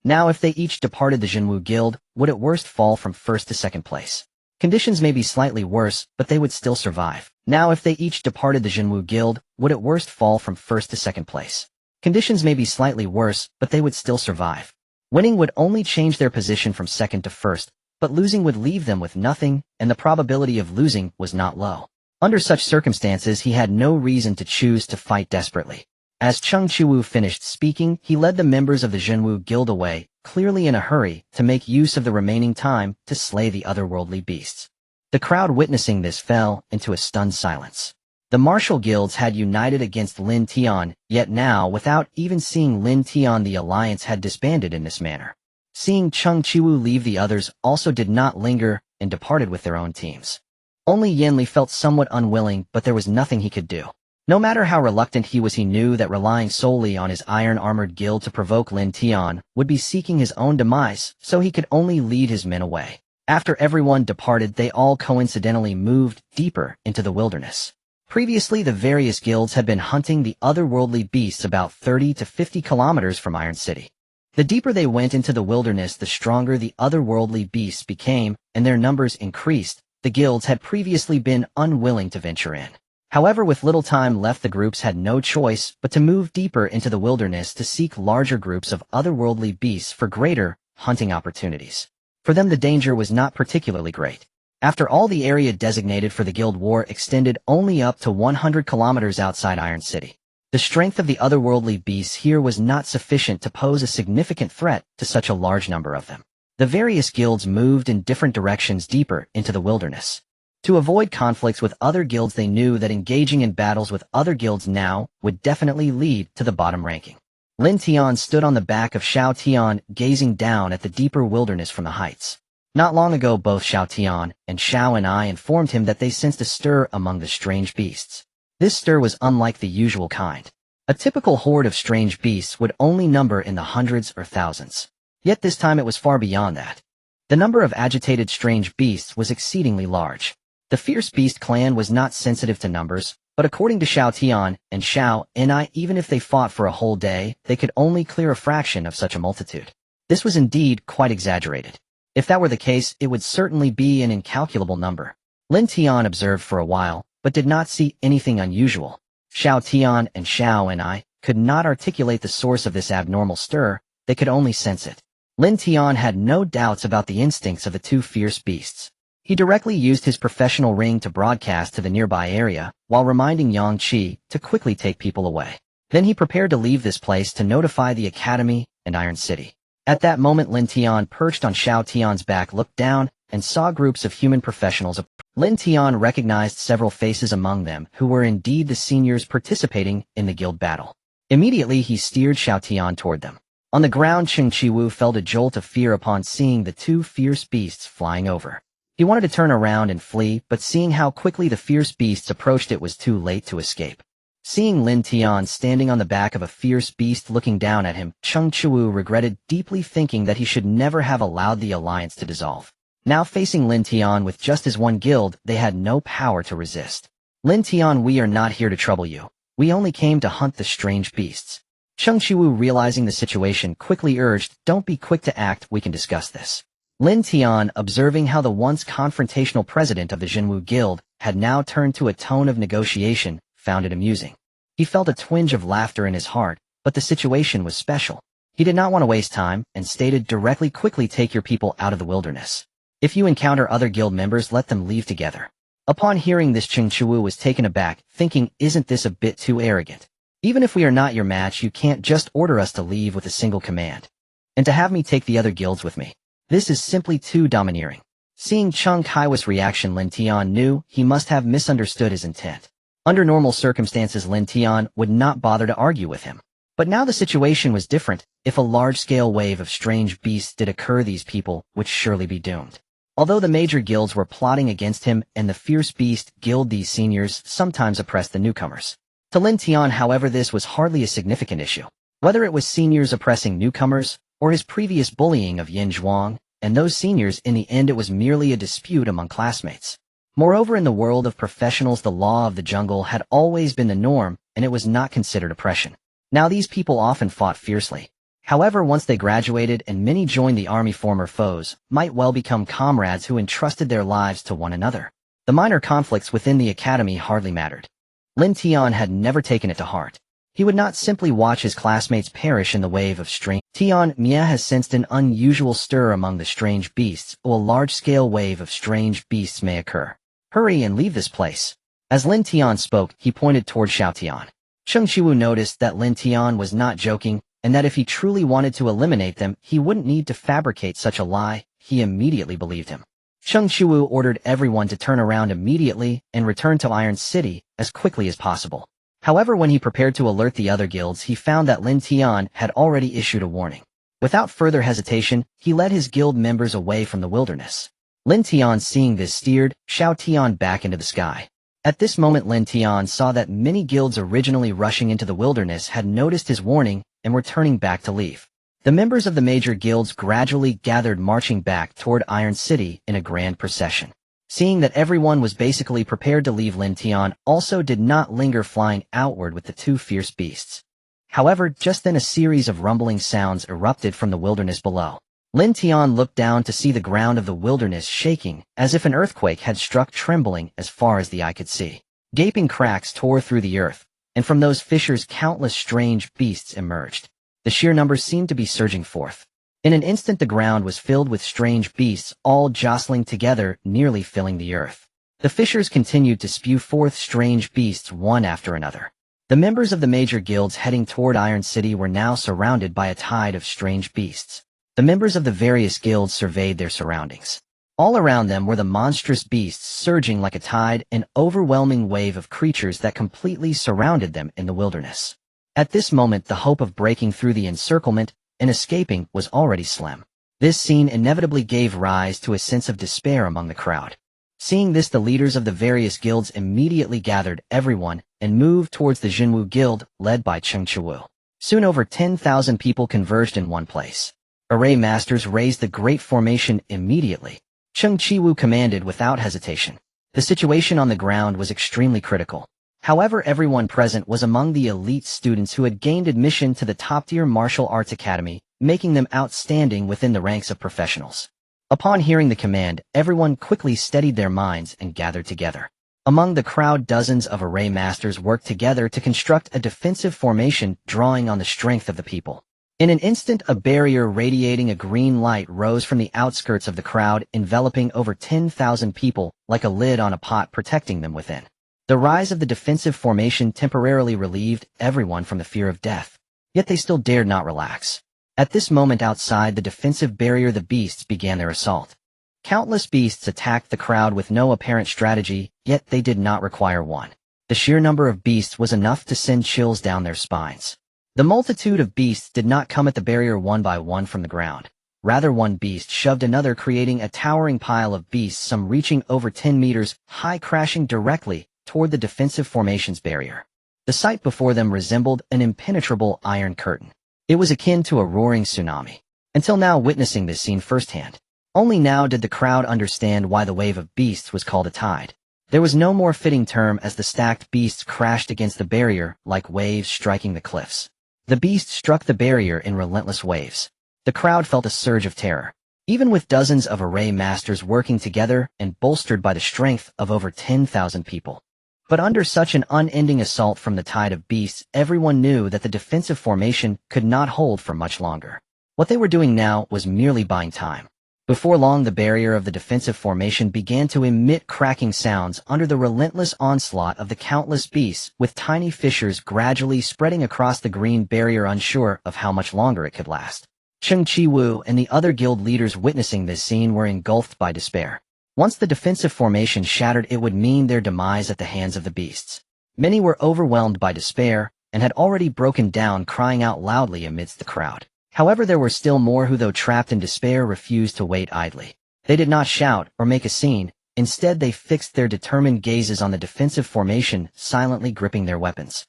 Now, if they each departed the Jinwu Guild, would at worst fall from first to second place. Conditions may be slightly worse, but they would still survive. Now, if they each departed the Jinwu Guild, would at worst fall from first to second place. Conditions may be slightly worse, but they would still survive. Winning would only change their position from second to first, but losing would leave them with nothing, and the probability of losing was not low. Under such circumstances, he had no reason to choose to fight desperately. As Cheng Shiwu finished speaking, he led the members of the Jinwu Guild away, clearly in a hurry to make use of the remaining time to slay the otherworldly beasts. The crowd witnessing this fell into a stunned silence. The martial guilds had united against Lin Tian, yet now, without even seeing Lin Tian, the alliance had disbanded in this manner. Seeing Cheng Shiwu leave, the others also did not linger and departed with their own teams. Only Yanli felt somewhat unwilling, but there was nothing he could do. No matter how reluctant he was, he knew that relying solely on his iron-armored guild to provoke Lin Tian would be seeking his own demise, so he could only lead his men away. After everyone departed, they all coincidentally moved deeper into the wilderness. Previously, the various guilds had been hunting the otherworldly beasts about 30 to 50 kilometers from Iron City. The deeper they went into the wilderness, the stronger the otherworldly beasts became, and their numbers increased. The guilds had previously been unwilling to venture in. However, with little time left, the groups had no choice but to move deeper into the wilderness to seek larger groups of otherworldly beasts for greater hunting opportunities. For them, the danger was not particularly great. After all, the area designated for the guild war extended only up to 100 kilometers outside Iron City. The strength of the otherworldly beasts here was not sufficient to pose a significant threat to such a large number of them. The various guilds moved in different directions deeper into the wilderness. To avoid conflicts with other guilds, they knew that engaging in battles with other guilds now would definitely lead to the bottom ranking. Lin Tian stood on the back of Xiao Tian, gazing down at the deeper wilderness from the heights. Not long ago, both Xiao Tian and Xiao and I informed him that they sensed a stir among the strange beasts. This stir was unlike the usual kind. A typical horde of strange beasts would only number in the hundreds or thousands. Yet this time it was far beyond that. The number of agitated strange beasts was exceedingly large. The fierce beast clan was not sensitive to numbers, but according to Xiao Tian and Xiao and I, even if they fought for a whole day, they could only clear a fraction of such a multitude. This was indeed quite exaggerated. If that were the case, it would certainly be an incalculable number. Lin Tian observed for a while, but did not see anything unusual. Xiao Tian and Xiao and I could not articulate the source of this abnormal stir, they could only sense it. Lin Tian had no doubts about the instincts of the two fierce beasts. He directly used his professional ring to broadcast to the nearby area, while reminding Yang Qi to quickly take people away. Then he prepared to leave this place to notify the Academy and Iron City. At that moment, Lin Tian, perched on Xiao Tian's back, looked down and saw groups of human professionals. Lin Tian recognized several faces among them who were indeed the seniors participating in the guild battle. Immediately, he steered Xiao Tian toward them. On the ground, Cheng Qiwu felt a jolt of fear upon seeing the two fierce beasts flying over. He wanted to turn around and flee, but seeing how quickly the fierce beasts approached, it was too late to escape. Seeing Lin Tian standing on the back of a fierce beast looking down at him, Cheng Qiwu regretted deeply, thinking that he should never have allowed the alliance to dissolve. Now facing Lin Tian with just his one guild, they had no power to resist. Lin Tian, we are not here to trouble you. We only came to hunt the strange beasts. Cheng Qiwu, realizing the situation, quickly urged, don't be quick to act, we can discuss this. Lin Tian, observing how the once confrontational president of the Jinwu Guild had now turned to a tone of negotiation, found it amusing. He felt a twinge of laughter in his heart, but the situation was special. He did not want to waste time, and stated directly, quickly take your people out of the wilderness. If you encounter other guild members, let them leave together. Upon hearing this, Cheng Qiwu was taken aback, thinking, isn't this a bit too arrogant? Even if we are not your match, you can't just order us to leave with a single command. And to have me take the other guilds with me. This is simply too domineering. Seeing Cheng Qiwu's reaction, Lin Tian knew he must have misunderstood his intent. Under normal circumstances, Lin Tian would not bother to argue with him. But now the situation was different. If a large-scale wave of strange beasts did occur, these people would surely be doomed. Although the major guilds were plotting against him and the Fierce Beast Guild, these seniors sometimes oppressed the newcomers. To Lin Tian, however, this was hardly a significant issue. Whether it was seniors oppressing newcomers, or his previous bullying of Yin Zhuang and those seniors, in the end it was merely a dispute among classmates. Moreover, in the world of professionals, the law of the jungle had always been the norm, and it was not considered oppression. Now these people often fought fiercely. However, once they graduated and many joined the army, former foes might well become comrades who entrusted their lives to one another. The minor conflicts within the academy hardly mattered. Lin Tian had never taken it to heart. He would not simply watch his classmates perish in the wave of strange. Tian Mia has sensed an unusual stir among the strange beasts, or a large-scale wave of strange beasts may occur. Hurry and leave this place. As Lin Tian spoke, he pointed toward Xiao Tian. Cheng Qiwu noticed that Lin Tian was not joking, and that if he truly wanted to eliminate them, he wouldn't need to fabricate such a lie. He immediately believed him. Cheng Qiwu ordered everyone to turn around immediately and return to Iron City as quickly as possible. However, when he prepared to alert the other guilds, he found that Lin Tian had already issued a warning. Without further hesitation, he led his guild members away from the wilderness. Lin Tian, seeing this, steered Xiao Tian back into the sky. At this moment, Lin Tian saw that many guilds originally rushing into the wilderness had noticed his warning and were turning back to leave. The members of the major guilds gradually gathered marching back toward Iron City in a grand procession. Seeing that everyone was basically prepared to leave, Lin Tian also did not linger, flying outward with the two fierce beasts. However, just then a series of rumbling sounds erupted from the wilderness below. Lin Tian looked down to see the ground of the wilderness shaking, as if an earthquake had struck, trembling as far as the eye could see. Gaping cracks tore through the earth, and from those fissures countless strange beasts emerged. The sheer numbers seemed to be surging forth. In an instant the ground was filled with strange beasts, all jostling together, nearly filling the earth. The fissures continued to spew forth strange beasts one after another. The members of the major guilds heading toward Iron City were now surrounded by a tide of strange beasts. The members of the various guilds surveyed their surroundings. All around them were the monstrous beasts surging like a tide, an overwhelming wave of creatures that completely surrounded them in the wilderness. At this moment the hope of breaking through the encirclement and escaping was already slim. This scene inevitably gave rise to a sense of despair among the crowd. Seeing this, the leaders of the various guilds immediately gathered everyone and moved towards the Jinwu Guild, led by Cheng Chiwu. Soon over 10,000 people converged in one place. Array masters raised the great formation immediately. Cheng Chiwu commanded without hesitation. The situation on the ground was extremely critical. However, everyone present was among the elite students who had gained admission to the top-tier martial arts academy, making them outstanding within the ranks of professionals. Upon hearing the command, everyone quickly steadied their minds and gathered together. Among the crowd, dozens of array masters worked together to construct a defensive formation, drawing on the strength of the people. In an instant, a barrier radiating a green light rose from the outskirts of the crowd, enveloping over 10,000 people like a lid on a pot, protecting them within. The rise of the defensive formation temporarily relieved everyone from the fear of death, yet they still dared not relax. At this moment, outside the defensive barrier, the beasts began their assault. Countless beasts attacked the crowd with no apparent strategy, yet they did not require one. The sheer number of beasts was enough to send chills down their spines. The multitude of beasts did not come at the barrier one by one from the ground. Rather, one beast shoved another, creating a towering pile of beasts, some reaching over 10 meters high, crashing directly toward the defensive formation's barrier. The sight before them resembled an impenetrable iron curtain. It was akin to a roaring tsunami. Until now, witnessing this scene firsthand, only now did the crowd understand why the wave of beasts was called a tide. There was no more fitting term, as the stacked beasts crashed against the barrier like waves striking the cliffs. The beasts struck the barrier in relentless waves. The crowd felt a surge of terror. Even with dozens of array masters working together and bolstered by the strength of over 10,000 people. But under such an unending assault from the tide of beasts, everyone knew that the defensive formation could not hold for much longer. What they were doing now was merely buying time. Before long, the barrier of the defensive formation began to emit cracking sounds under the relentless onslaught of the countless beasts, with tiny fissures gradually spreading across the green barrier, unsure of how much longer it could last. Cheng Chiwu and the other guild leaders witnessing this scene were engulfed by despair. Once the defensive formation shattered, it would mean their demise at the hands of the beasts. Many were overwhelmed by despair and had already broken down, crying out loudly amidst the crowd. However, there were still more who, though trapped in despair, refused to wait idly. They did not shout or make a scene. Instead, they fixed their determined gazes on the defensive formation, silently gripping their weapons.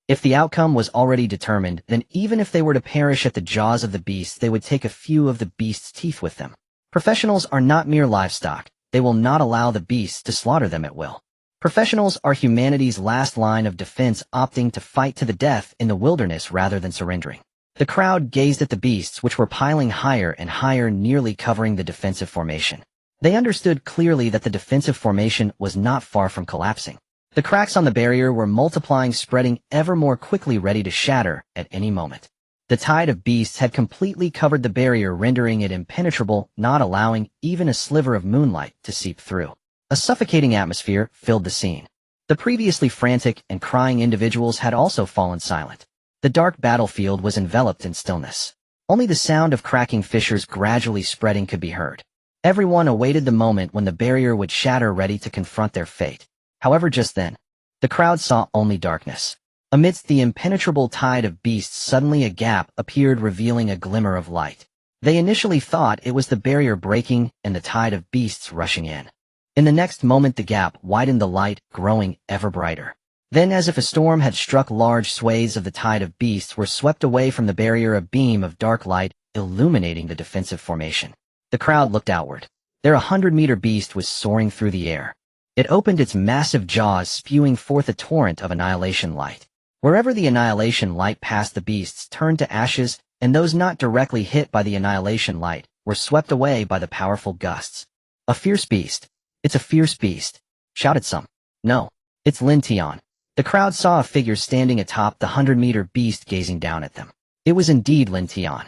If the outcome was already determined, then even if they were to perish at the jaws of the beasts, they would take a few of the beasts' teeth with them. Professionals are not mere livestock. They will not allow the beasts to slaughter them at will. Professionals are humanity's last line of defense, opting to fight to the death in the wilderness rather than surrendering. The crowd gazed at the beasts, which were piling higher and higher, nearly covering the defensive formation. They understood clearly that the defensive formation was not far from collapsing. The cracks on the barrier were multiplying, spreading ever more quickly, ready to shatter at any moment. The tide of beasts had completely covered the barrier, rendering it impenetrable, not allowing even a sliver of moonlight to seep through. A suffocating atmosphere filled the scene. The previously frantic and crying individuals had also fallen silent. The dark battlefield was enveloped in stillness. Only the sound of cracking fissures gradually spreading could be heard. Everyone awaited the moment when the barrier would shatter, ready to confront their fate. However, just then, the crowd saw only darkness. Amidst the impenetrable tide of beasts, suddenly a gap appeared, revealing a glimmer of light. They initially thought it was the barrier breaking and the tide of beasts rushing in. In the next moment, the gap widened, the light growing ever brighter. Then, as if a storm had struck, large swathes of the tide of beasts were swept away from the barrier. A beam of dark light illuminating the defensive formation. The crowd looked outward. Their 100-meter beast was soaring through the air. It opened its massive jaws, spewing forth a torrent of annihilation light. Wherever the annihilation light passed, the beasts turned to ashes, and those not directly hit by the annihilation light were swept away by the powerful gusts. A fierce beast. It's a fierce beast, shouted some. No, it's Lin Tian. The crowd saw a figure standing atop the 100-meter beast gazing down at them. It was indeed Lin Tian.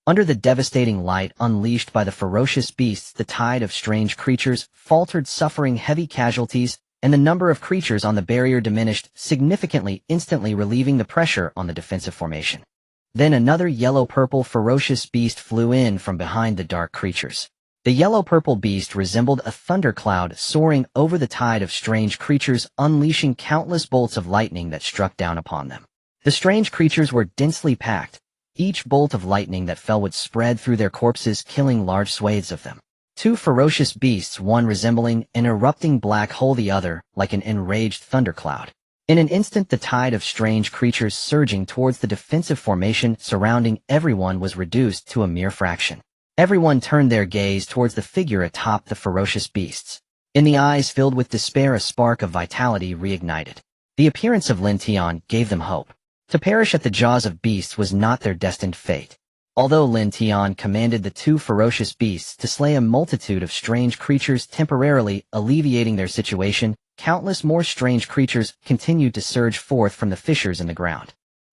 Under the devastating light unleashed by the ferocious beasts, the tide of strange creatures faltered, suffering heavy casualties, and the number of creatures on the barrier diminished significantly, instantly relieving the pressure on the defensive formation. Then another yellow-purple ferocious beast flew in from behind the dark creatures. The yellow-purple beast resembled a thundercloud soaring over the tide of strange creatures, unleashing countless bolts of lightning that struck down upon them. The strange creatures were densely packed. Each bolt of lightning that fell would spread through their corpses, killing large swathes of them. Two ferocious beasts, one resembling an erupting black hole, the other like an enraged thundercloud. In an instant, the tide of strange creatures surging towards the defensive formation surrounding everyone was reduced to a mere fraction. Everyone turned their gaze towards the figure atop the ferocious beasts. In the eyes filled with despair, a spark of vitality reignited. The appearance of Lin Tian gave them hope. To perish at the jaws of beasts was not their destined fate. Although Lin Tian commanded the two ferocious beasts to slay a multitude of strange creatures, temporarily alleviating their situation, countless more strange creatures continued to surge forth from the fissures in the ground.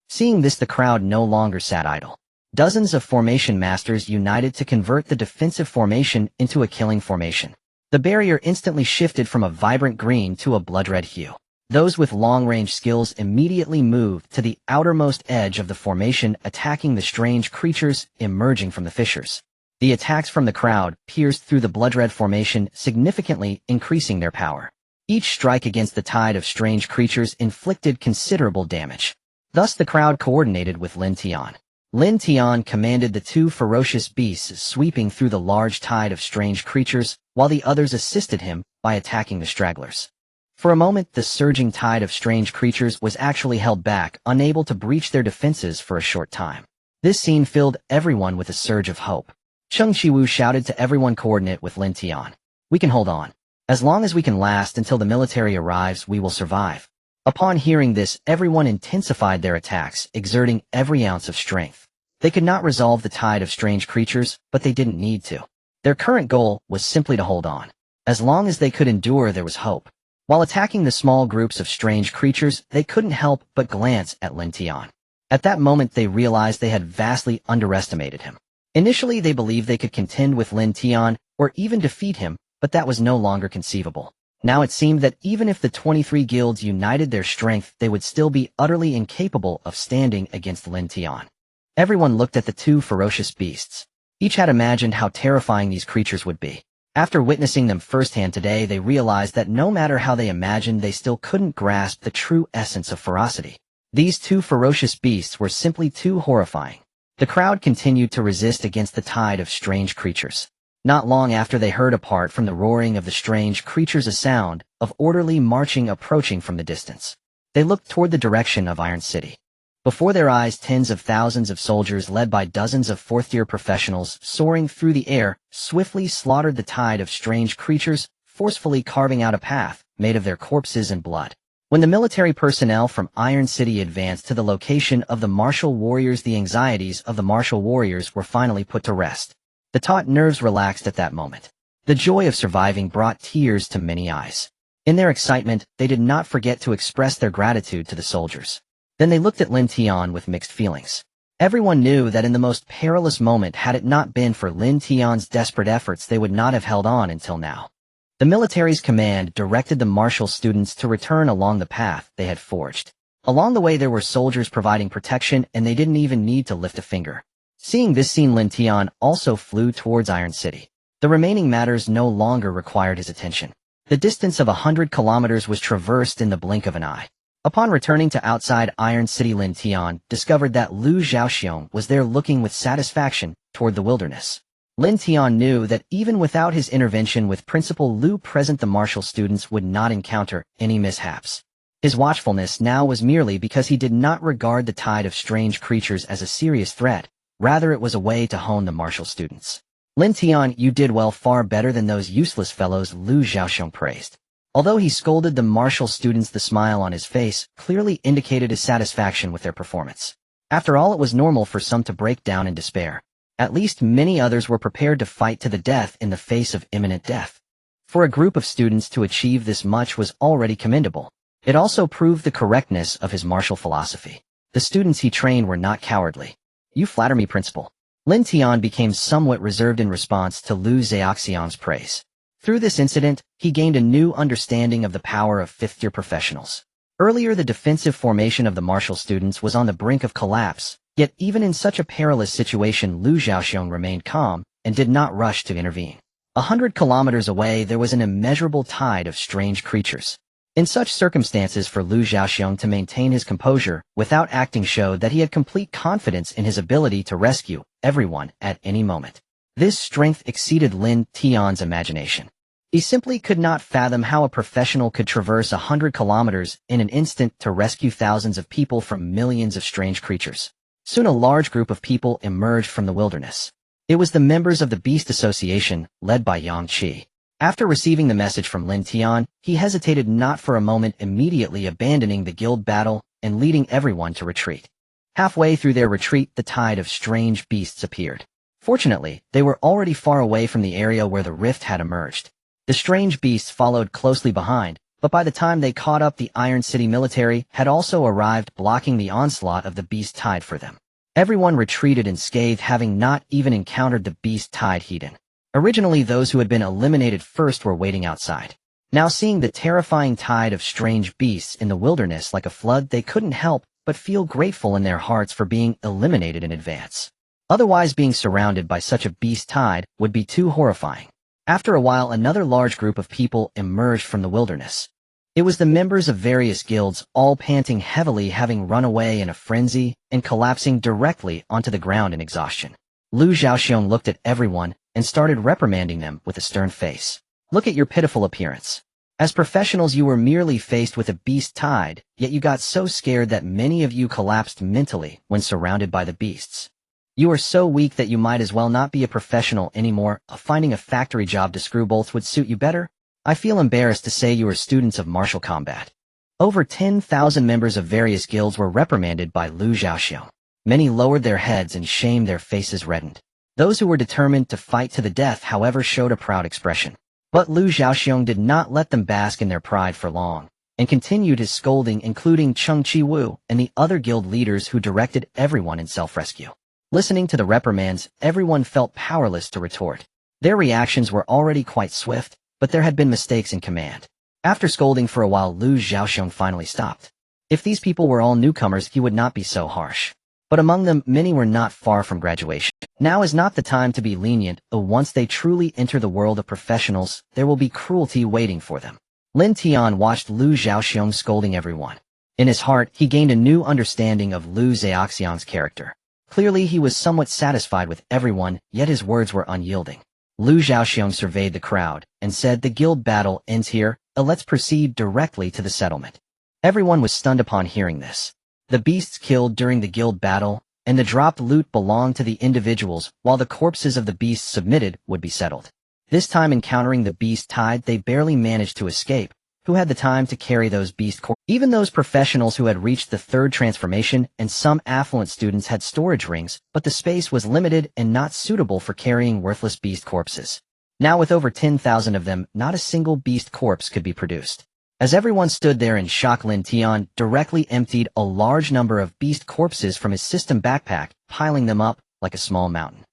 Seeing this, the crowd no longer sat idle. Dozens of formation masters united to convert the defensive formation into a killing formation. The barrier instantly shifted from a vibrant green to a blood-red hue. Those with long-range skills immediately moved to the outermost edge of the formation, attacking the strange creatures emerging from the fissures. The attacks from the crowd pierced through the blood-red formation, significantly increasing their power. Each strike against the tide of strange creatures inflicted considerable damage. Thus the crowd coordinated with Lin Tian. Lin Tian commanded the two ferocious beasts sweeping through the large tide of strange creatures, while the others assisted him by attacking the stragglers. For a moment, the surging tide of strange creatures was actually held back, unable to breach their defenses for a short time. This scene filled everyone with a surge of hope. Cheng Shiwu shouted to everyone coordinate with Lin Tian. We can hold on. As long as we can last until the military arrives, we will survive. Upon hearing this, everyone intensified their attacks, exerting every ounce of strength. They could not resolve the tide of strange creatures, but they didn't need to. Their current goal was simply to hold on. As long as they could endure, there was hope. While attacking the small groups of strange creatures, they couldn't help but glance at Lin Tian. At that moment, they realized they had vastly underestimated him. Initially, they believed they could contend with Lin Tian, or even defeat him, but that was no longer conceivable. Now it seemed that even if the 23 guilds united their strength, they would still be utterly incapable of standing against Lin Tian. Everyone looked at the two ferocious beasts. Each had imagined how terrifying these creatures would be. After witnessing them firsthand today, they realized that no matter how they imagined, they still couldn't grasp the true essence of ferocity. These two ferocious beasts were simply too horrifying. The crowd continued to resist against the tide of strange creatures. Not long after, they heard, apart from the roaring of the strange creatures, a sound of orderly marching approaching from the distance. They looked toward the direction of Iron City. Before their eyes, tens of thousands of soldiers led by dozens of fourth-tier professionals soaring through the air swiftly slaughtered the tide of strange creatures, forcefully carving out a path made of their corpses and blood. When the military personnel from Iron City advanced to the location of the martial warriors, the anxieties of the martial warriors were finally put to rest. The taut nerves relaxed at that moment. The joy of surviving brought tears to many eyes. In their excitement, they did not forget to express their gratitude to the soldiers. Then they looked at Lin Tian with mixed feelings. Everyone knew that in the most perilous moment, had it not been for Lin Tian's desperate efforts, they would not have held on until now. The military's command directed the martial students to return along the path they had forged. Along the way, there were soldiers providing protection, and they didn't even need to lift a finger. Seeing this scene, Lin Tian also flew towards Iron City. The remaining matters no longer required his attention. The distance of 100 kilometers was traversed in the blink of an eye. Upon returning to outside Iron City, Lin Tian discovered that Lu Zhaoxiong was there, looking with satisfaction toward the wilderness. Lin Tian knew that even without his intervention with Principal Lu present, the martial students would not encounter any mishaps. His watchfulness now was merely because he did not regard the tide of strange creatures as a serious threat, Rather, it was a way to hone the martial students. Lin Tian, you did well, far better than those useless fellows, Lu Xiaoxiong praised. Although he scolded the martial students, the smile on his face clearly indicated his satisfaction with their performance. After all, it was normal for some to break down in despair. At least many others were prepared to fight to the death in the face of imminent death. For a group of students to achieve this much was already commendable. It also proved the correctness of his martial philosophy. The students he trained were not cowardly. You flatter me, Principal. Lin Tian became somewhat reserved in response to Lu Xiaoxiang's praise. Through this incident, he gained a new understanding of the power of fifth-year professionals. Earlier, the defensive formation of the martial students was on the brink of collapse, yet even in such a perilous situation, Lu Xiaoxiong remained calm and did not rush to intervene. 100 kilometers away, there was an immeasurable tide of strange creatures. In such circumstances, for Lu Xiaoxiong to maintain his composure without acting showed that he had complete confidence in his ability to rescue everyone at any moment. This strength exceeded Lin Tian's imagination. He simply could not fathom how a professional could traverse 100 kilometers in an instant to rescue thousands of people from millions of strange creatures. Soon a large group of people emerged from the wilderness. It was the members of the Beast Association, led by Yang Qi. After receiving the message from Lin Tian, he hesitated not for a moment, immediately abandoning the guild battle and leading everyone to retreat. Halfway through their retreat, the tide of strange beasts appeared. Fortunately, they were already far away from the area where the rift had emerged. The strange beasts followed closely behind, but by the time they caught up, the Iron City military had also arrived, blocking the onslaught of the beast tide for them. Everyone retreated unscathed, having not even encountered the beast tide heat-in. Originally, those who had been eliminated first were waiting outside. Now, seeing the terrifying tide of strange beasts in the wilderness like a flood, they couldn't help but feel grateful in their hearts for being eliminated in advance. Otherwise, being surrounded by such a beast tide would be too horrifying. After a while, another large group of people emerged from the wilderness. It was the members of various guilds, all panting heavily, having run away in a frenzy and collapsing directly onto the ground in exhaustion. Lu Xiaoxiong looked at everyone and started reprimanding them with a stern face. Look at your pitiful appearance. As professionals, you were merely faced with a beast tide, yet you got so scared that many of you collapsed mentally when surrounded by the beasts. You are so weak that you might as well not be a professional anymore. Finding a factory job to screw bolts would suit you better. I feel embarrassed to say you are students of martial combat. Over 10,000 members of various guilds were reprimanded by Lu Xiaoxiong. Many lowered their heads in shame, their faces reddened. Those who were determined to fight to the death, however, showed a proud expression. But Lu Xiaoxiong did not let them bask in their pride for long, and continued his scolding, including Cheng Chi-Wu and the other guild leaders who directed everyone in self-rescue. Listening to the reprimands, everyone felt powerless to retort. Their reactions were already quite swift, but there had been mistakes in command. After scolding for a while, Lu Xiaoxiong finally stopped. If these people were all newcomers, he would not be so harsh. But among them, many were not far from graduation. Now is not the time to be lenient, but once they truly enter the world of professionals, there will be cruelty waiting for them. Lin Tian watched Lu Xiaoxiong scolding everyone. In his heart, he gained a new understanding of Lu Xiaoxiong's character. Clearly, he was somewhat satisfied with everyone, yet his words were unyielding. Lu Xiaoxiong surveyed the crowd and said, "The guild battle ends here, let's proceed directly to the settlement." Everyone was stunned upon hearing this. The beasts killed during the guild battle and the dropped loot belonged to the individuals, while the corpses of the beasts submitted would be settled. This time, encountering the beast tide, they barely managed to escape. Who had the time to carry those beast corpses? Even those professionals who had reached the third transformation and some affluent students had storage rings, but the space was limited and not suitable for carrying worthless beast corpses. Now, with over 10,000 of them, not a single beast corpse could be produced. As everyone stood there in shock, Lin Tian directly emptied a large number of beast corpses from his system backpack, piling them up like a small mountain.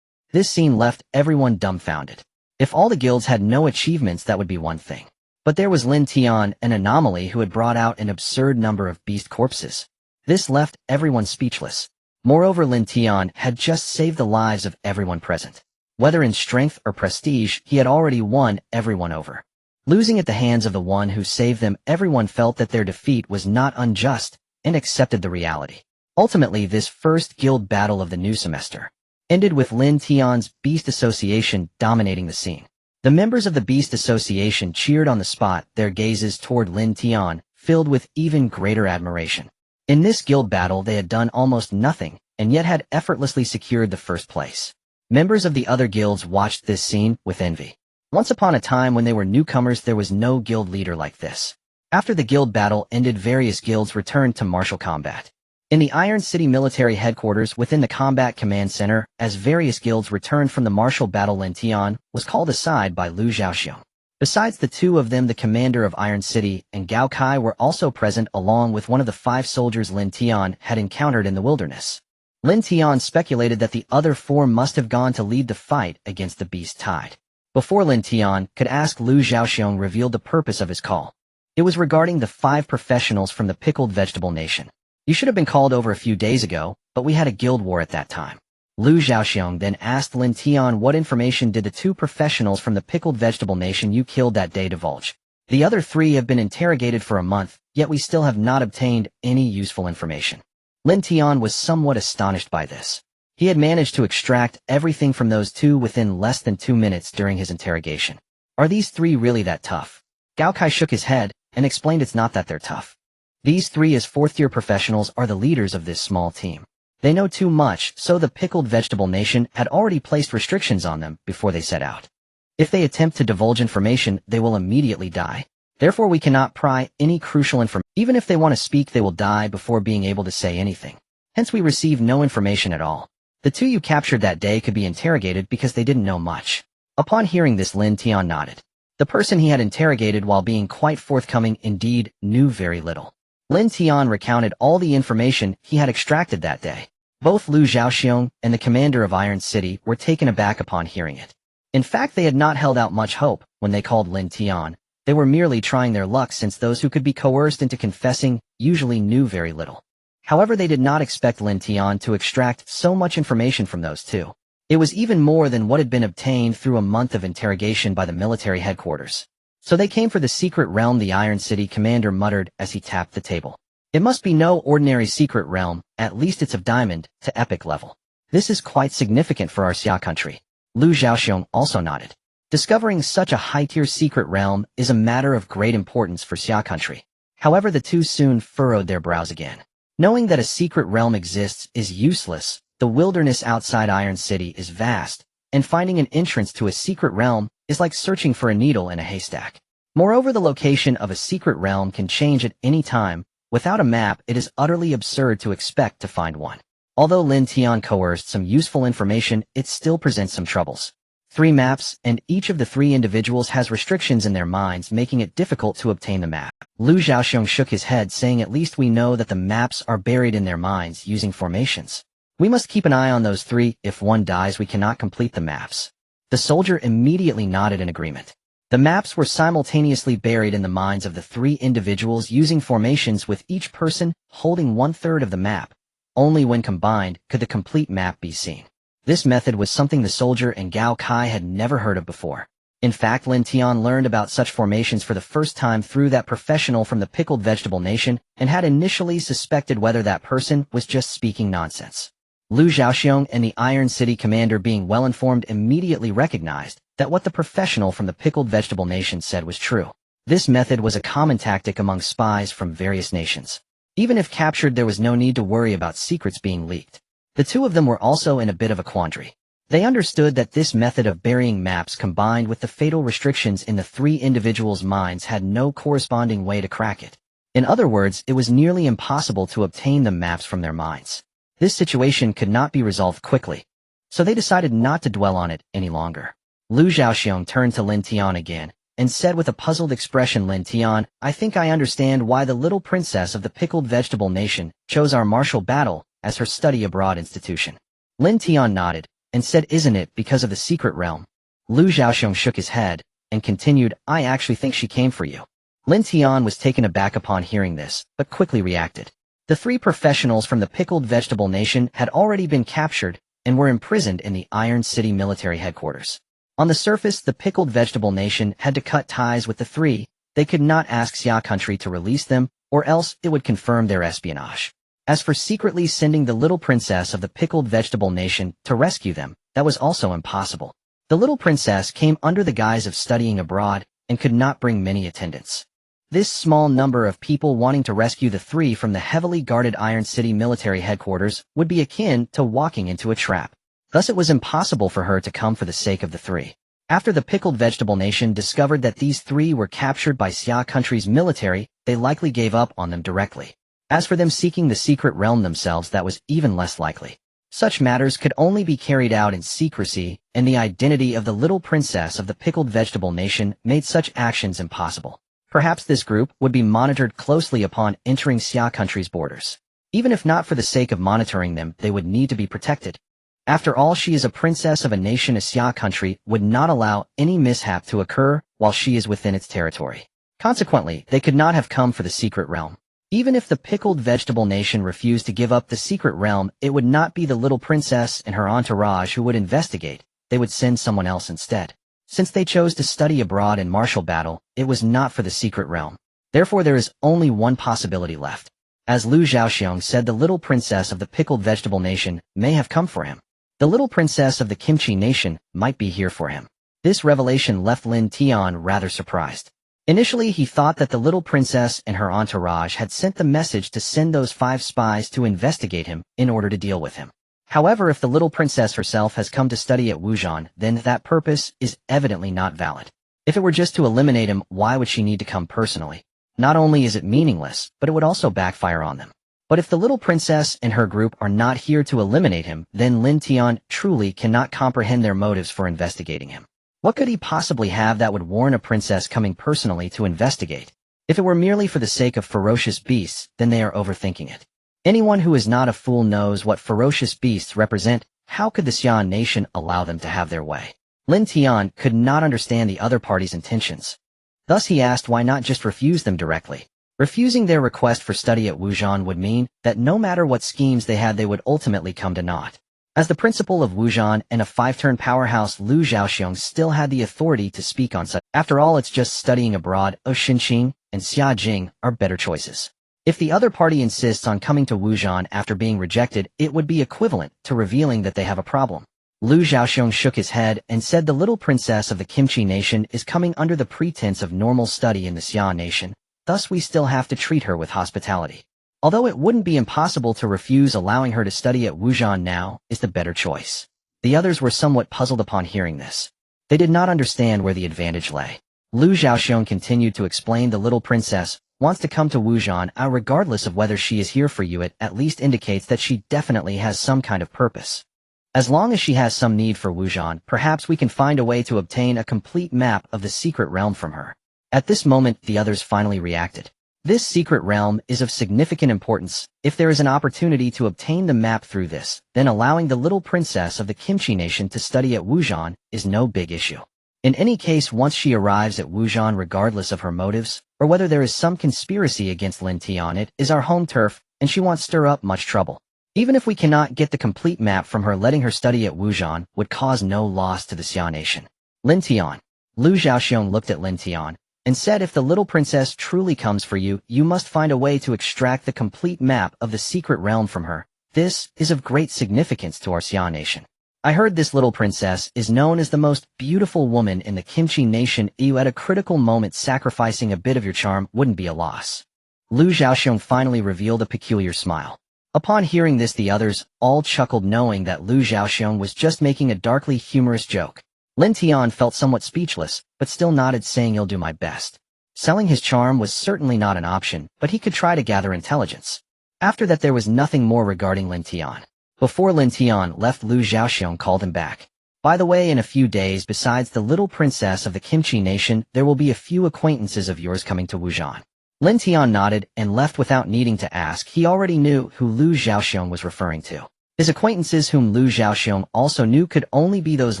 This scene left everyone dumbfounded. If all the guilds had no achievements, that would be one thing. But there was Lin Tian, an anomaly who had brought out an absurd number of beast corpses. This left everyone speechless. Moreover, Lin Tian had just saved the lives of everyone present. Whether in strength or prestige, he had already won everyone over. Losing at the hands of the one who saved them, everyone felt that their defeat was not unjust and accepted the reality. Ultimately, this first guild battle of the new semester ended with Lin Tian's Beast Association dominating the scene. The members of the Beast Association cheered on the spot, their gazes toward Lin Tian filled with even greater admiration. In this guild battle, they had done almost nothing, and yet had effortlessly secured the first place. Members of the other guilds watched this scene with envy. Once upon a time when they were newcomers, there was no guild leader like this. After the guild battle ended, various guilds returned to martial combat. In the Iron City military headquarters within the Combat Command Center, as various guilds returned from the martial battle, Lin Tian was called aside by Lu Zhaoxiong. Besides the two of them, the commander of Iron City and Gao Kai were also present, along with one of the 5 soldiers Lin Tian had encountered in the wilderness. Lin Tian speculated that the other 4 must have gone to lead the fight against the Beast Tide. Before Lin Tian could ask, Lu Zhaoxiong revealed the purpose of his call. It was regarding the 5 professionals from the Pickled Vegetable Nation. You should have been called over a few days ago, but we had a guild war at that time. Lu Zhaoxiong then asked Lin Tian, what information did the 2 professionals from the Pickled Vegetable Nation you killed that day divulge? The other 3 have been interrogated for a month, yet we still have not obtained any useful information. Lin Tian was somewhat astonished by this. He had managed to extract everything from those 2 within less than 2 minutes during his interrogation. Are these 3 really that tough? Gao Kai shook his head and explained it's not that they're tough. These 3 as 4th-tier professionals are the leaders of this small team. They know too much, so the Pickled Vegetable Nation had already placed restrictions on them before they set out. If they attempt to divulge information, they will immediately die. Therefore, we cannot pry any crucial information. Even if they want to speak, they will die before being able to say anything. Hence, we receive no information at all. The 2 you captured that day could be interrogated because they didn't know much. Upon hearing this, Lin Tian nodded. The person he had interrogated, while being quite forthcoming, indeed knew very little. Lin Tian recounted all the information he had extracted that day. Both Lu Zhaoxiong and the commander of Iron City were taken aback upon hearing it. In fact, they had not held out much hope when they called Lin Tian. They were merely trying their luck, since those who could be coerced into confessing usually knew very little. However, they did not expect Lin Tian to extract so much information from those 2. It was even more than what had been obtained through a month of interrogation by the military headquarters. So they came for the secret realm, the Iron City commander muttered as he tapped the table. It must be no ordinary secret realm, at least it's of diamond to epic level. This is quite significant for our Xia country. Lu Zhaoxiong also nodded. Discovering such a high-tier secret realm is a matter of great importance for Xia country. However, the 2 soon furrowed their brows again. Knowing that a secret realm exists is useless. The wilderness outside Iron City is vast, and finding an entrance to a secret realm is like searching for a needle in a haystack. Moreover, the location of a secret realm can change at any time. Without a map, it is utterly absurd to expect to find one. Although Lin Tian coerced some useful information, it still presents some troubles. 3 maps, and each of the 3 individuals has restrictions in their minds, making it difficult to obtain the map. Lu Zhaoxiong shook his head, saying, at least we know that the maps are buried in their minds using formations. We must keep an eye on those 3. If one dies, we cannot complete the maps. The soldier immediately nodded in agreement. The maps were simultaneously buried in the minds of the 3 individuals using formations, with each person holding 1/3 of the map. Only when combined could the complete map be seen. This method was something the soldier and Gao Kai had never heard of before. In fact, Lin Tian learned about such formations for the first time through that professional from the Pickled Vegetable Nation, and had initially suspected whether that person was just speaking nonsense. Lu Zhaoxiong and the Iron City commander, being well informed, immediately recognized that what the professional from the Pickled Vegetable Nation said was true. This method was a common tactic among spies from various nations. Even if captured, there was no need to worry about secrets being leaked. The 2 of them were also in a bit of a quandary. They understood that this method of burying maps, combined with the fatal restrictions in the 3 individuals' minds, had no corresponding way to crack it. In other words, it was nearly impossible to obtain the maps from their minds. This situation could not be resolved quickly, so they decided not to dwell on it any longer. Lu Zhaoxiong turned to Lin Tian again and said with a puzzled expression, Lin Tian, I think I understand why the little princess of the Pickled Vegetable Nation chose our martial battle as her study abroad institution. Lin Tian nodded and said, isn't it because of the secret realm? Lu Zhaoxiong shook his head and continued, I actually think she came for you. Lin Tian was taken aback upon hearing this, but quickly reacted. The 3 professionals from the Pickled Vegetable Nation had already been captured and were imprisoned in the Iron City military headquarters. On the surface, the Pickled Vegetable Nation had to cut ties with the 3. They could not ask Xia country to release them, or else it would confirm their espionage. As for secretly sending the little princess of the Pickled Vegetable Nation to rescue them, that was also impossible. The little princess came under the guise of studying abroad and could not bring many attendants. This small number of people wanting to rescue the three from the heavily guarded Iron City military headquarters would be akin to walking into a trap. Thus it was impossible for her to come for the sake of the three. After the Pickled Vegetable Nation discovered that these three were captured by Xia country's military, they likely gave up on them directly. As for them seeking the secret realm themselves, that was even less likely. Such matters could only be carried out in secrecy, and the identity of the little princess of the Pickled Vegetable Nation made such actions impossible. Perhaps this group would be monitored closely upon entering Xia country's borders. Even if not for the sake of monitoring them, they would need to be protected. After all, she is a princess of a nation. A Xia country would not allow any mishap to occur while she is within its territory. Consequently, they could not have come for the secret realm. Even if the Pickled Vegetable Nation refused to give up the secret realm, it would not be the little princess and her entourage who would investigate. They would send someone else instead. Since they chose to study abroad in martial battle, it was not for the secret realm. Therefore there is only one possibility left. As Lu Zhaoxiong said, the little princess of the Pickled Vegetable Nation may have come for him. The little princess of the Kimchi Nation might be here for him. This revelation left Lin Tian rather surprised. Initially he thought that the little princess and her entourage had sent the message to send those 5 spies to investigate him in order to deal with him. However, if the little princess herself has come to study at Wujian, then that purpose is evidently not valid. If it were just to eliminate him, why would she need to come personally? Not only is it meaningless, but it would also backfire on them. But if the little princess and her group are not here to eliminate him, then Lin Tian truly cannot comprehend their motives for investigating him. What could he possibly have that would warrant a princess coming personally to investigate? If it were merely for the sake of ferocious beasts, then they are overthinking it. Anyone who is not a fool knows what ferocious beasts represent. How could the Xian nation allow them to have their way? Lin Tian could not understand the other party's intentions. Thus he asked why not just refuse them directly. Refusing their request for study at Wujian would mean that no matter what schemes they had, they would ultimately come to naught. As the principal of Wujian and a 5-turn powerhouse, Lu Zhaoxiong still had the authority to speak on such. After all, it's just studying abroad. Xinqing and Xia Jing are better choices. If the other party insists on coming to Wujian after being rejected, it would be equivalent to revealing that they have a problem. Lu Zhaoxiong shook his head and said the little princess of the Kimchi Nation is coming under the pretense of normal study in the Xia Nation, thus we still have to treat her with hospitality. Although it wouldn't be impossible to refuse allowing her to study at Wujian now is the better choice. The others were somewhat puzzled upon hearing this. They did not understand where the advantage lay. Lu Zhaoxiong continued to explain the little princess wants to come to Wujian, regardless of whether she is here for you. It at least indicates that she definitely has some kind of purpose. As long as she has some need for Wujian, perhaps we can find a way to obtain a complete map of the secret realm from her. At this moment, the others finally reacted. This secret realm is of significant importance. If there is an opportunity to obtain the map through this, then allowing the little princess of the Kimchi Nation to study at Wujian is no big issue. In any case, once she arrives at Wujian, regardless of her motives, or whether there is some conspiracy against Lin Tian, it is our home turf, and she won't stir up much trouble. Even if we cannot get the complete map from her, letting her study at Wujian would cause no loss to the Xia Nation. Lin Tian. Lu Zhaoxiong looked at Lin Tian and said, if the little princess truly comes for you, you must find a way to extract the complete map of the secret realm from her. This is of great significance to our Xia Nation. I heard this little princess is known as the most beautiful woman in the Kimchi Nation. You at a critical moment sacrificing a bit of your charm wouldn't be a loss. Lu Zhaoxiong finally revealed a peculiar smile. Upon hearing this, the others all chuckled, knowing that Lu Zhaoxiong was just making a darkly humorous joke. Lin Tian felt somewhat speechless, but still nodded, saying, "I'll do my best." Selling his charm was certainly not an option, but he could try to gather intelligence. After that, there was nothing more regarding Lin Tian. Before Lin Tian left, Lu Zhaoxiong called him back. By the way, in a few days, besides the little princess of the Kimchi Nation, there will be a few acquaintances of yours coming to Wujian. Lin Tian nodded and left without needing to ask. He already knew who Lu Zhaoxiong was referring to. His acquaintances, whom Lu Zhaoxiong also knew, could only be those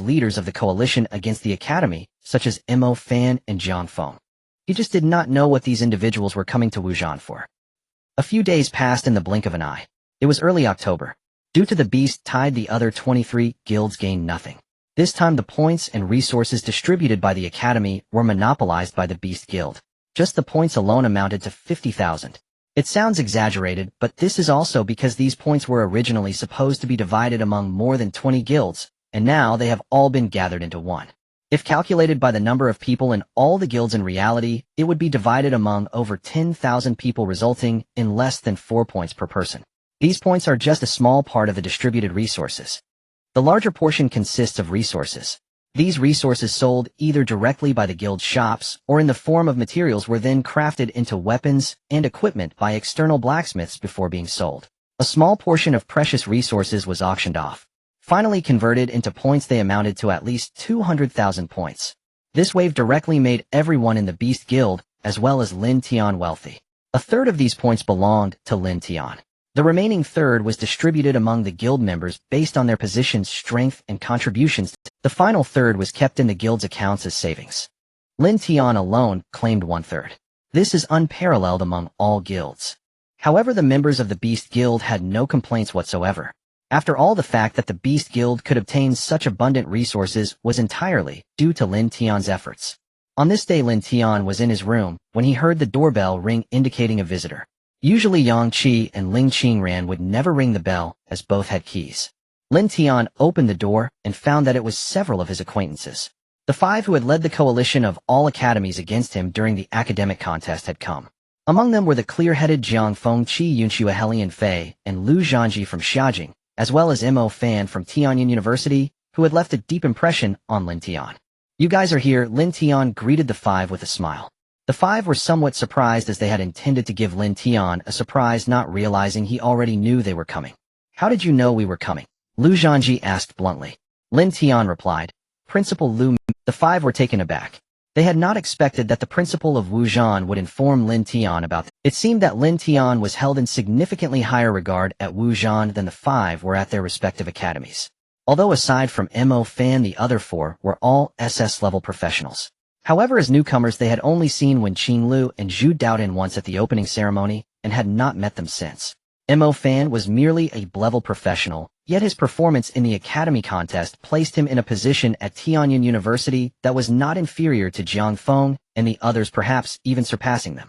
leaders of the coalition against the academy, such as Mo Fan and Jiang Feng. He just did not know what these individuals were coming to Wujian for. A few days passed in the blink of an eye. It was early October. Due to the beast tide, the other 23 guilds gained nothing. This time the points and resources distributed by the academy were monopolized by the beast guild. Just the points alone amounted to 50,000. It sounds exaggerated, but this is also because these points were originally supposed to be divided among more than 20 guilds, and now they have all been gathered into one. If calculated by the number of people in all the guilds in reality, it would be divided among over 10,000 people, resulting in less than 4 points per person. These points are just a small part of the distributed resources. The larger portion consists of resources. These resources sold either directly by the guild shops or in the form of materials were then crafted into weapons and equipment by external blacksmiths before being sold. A small portion of precious resources was auctioned off. Finally converted into points, they amounted to at least 200,000 points. This wave directly made everyone in the Beast Guild, as well as Lin Tian, wealthy. A third of these points belonged to Lin Tian. The remaining third was distributed among the guild members based on their position, strength, and contributions. The final third was kept in the guild's accounts as savings. Lin Tian alone claimed 1/3. This is unparalleled among all guilds. However, the members of the Beast Guild had no complaints whatsoever. After all, the fact that the Beast Guild could obtain such abundant resources was entirely due to Lin Tian's efforts. On this day, Lin Tian was in his room when he heard the doorbell ring indicating a visitor. Usually Yang Qi and Ling Qingran would never ring the bell, as both had keys. Lin Tian opened the door and found that it was several of his acquaintances. The 5 who had led the coalition of all academies against him during the academic contest had come. Among them were the clear-headed Jiang Feng Qi Yunxue Helian Fei and Lu Zhanji from Xiajing, as well as Mo Fan from Tianyin University, who had left a deep impression on Lin Tian. "You guys are here," Lin Tian greeted the 5 with a smile. The 5 were somewhat surprised, as they had intended to give Lin Tian a surprise, not realizing he already knew they were coming. "How did you know we were coming?" Lu Zhanji asked bluntly. Lin Tian replied, "Principal Lu." The 5 were taken aback. They had not expected that the principal of Wuzhan would inform Lin Tian about this. It seemed that Lin Tian was held in significantly higher regard at Wuzhan than the 5 were at their respective academies. Although aside from Mo Fan, the other 4 were all SS-level professionals. However, as newcomers, they had only seen Wen Qinglu and Zhu Daodan once at the opening ceremony and had not met them since. Mo Fan was merely a level professional, yet his performance in the academy contest placed him in a position at Tianyin University that was not inferior to Jiang Feng and the others, perhaps even surpassing them.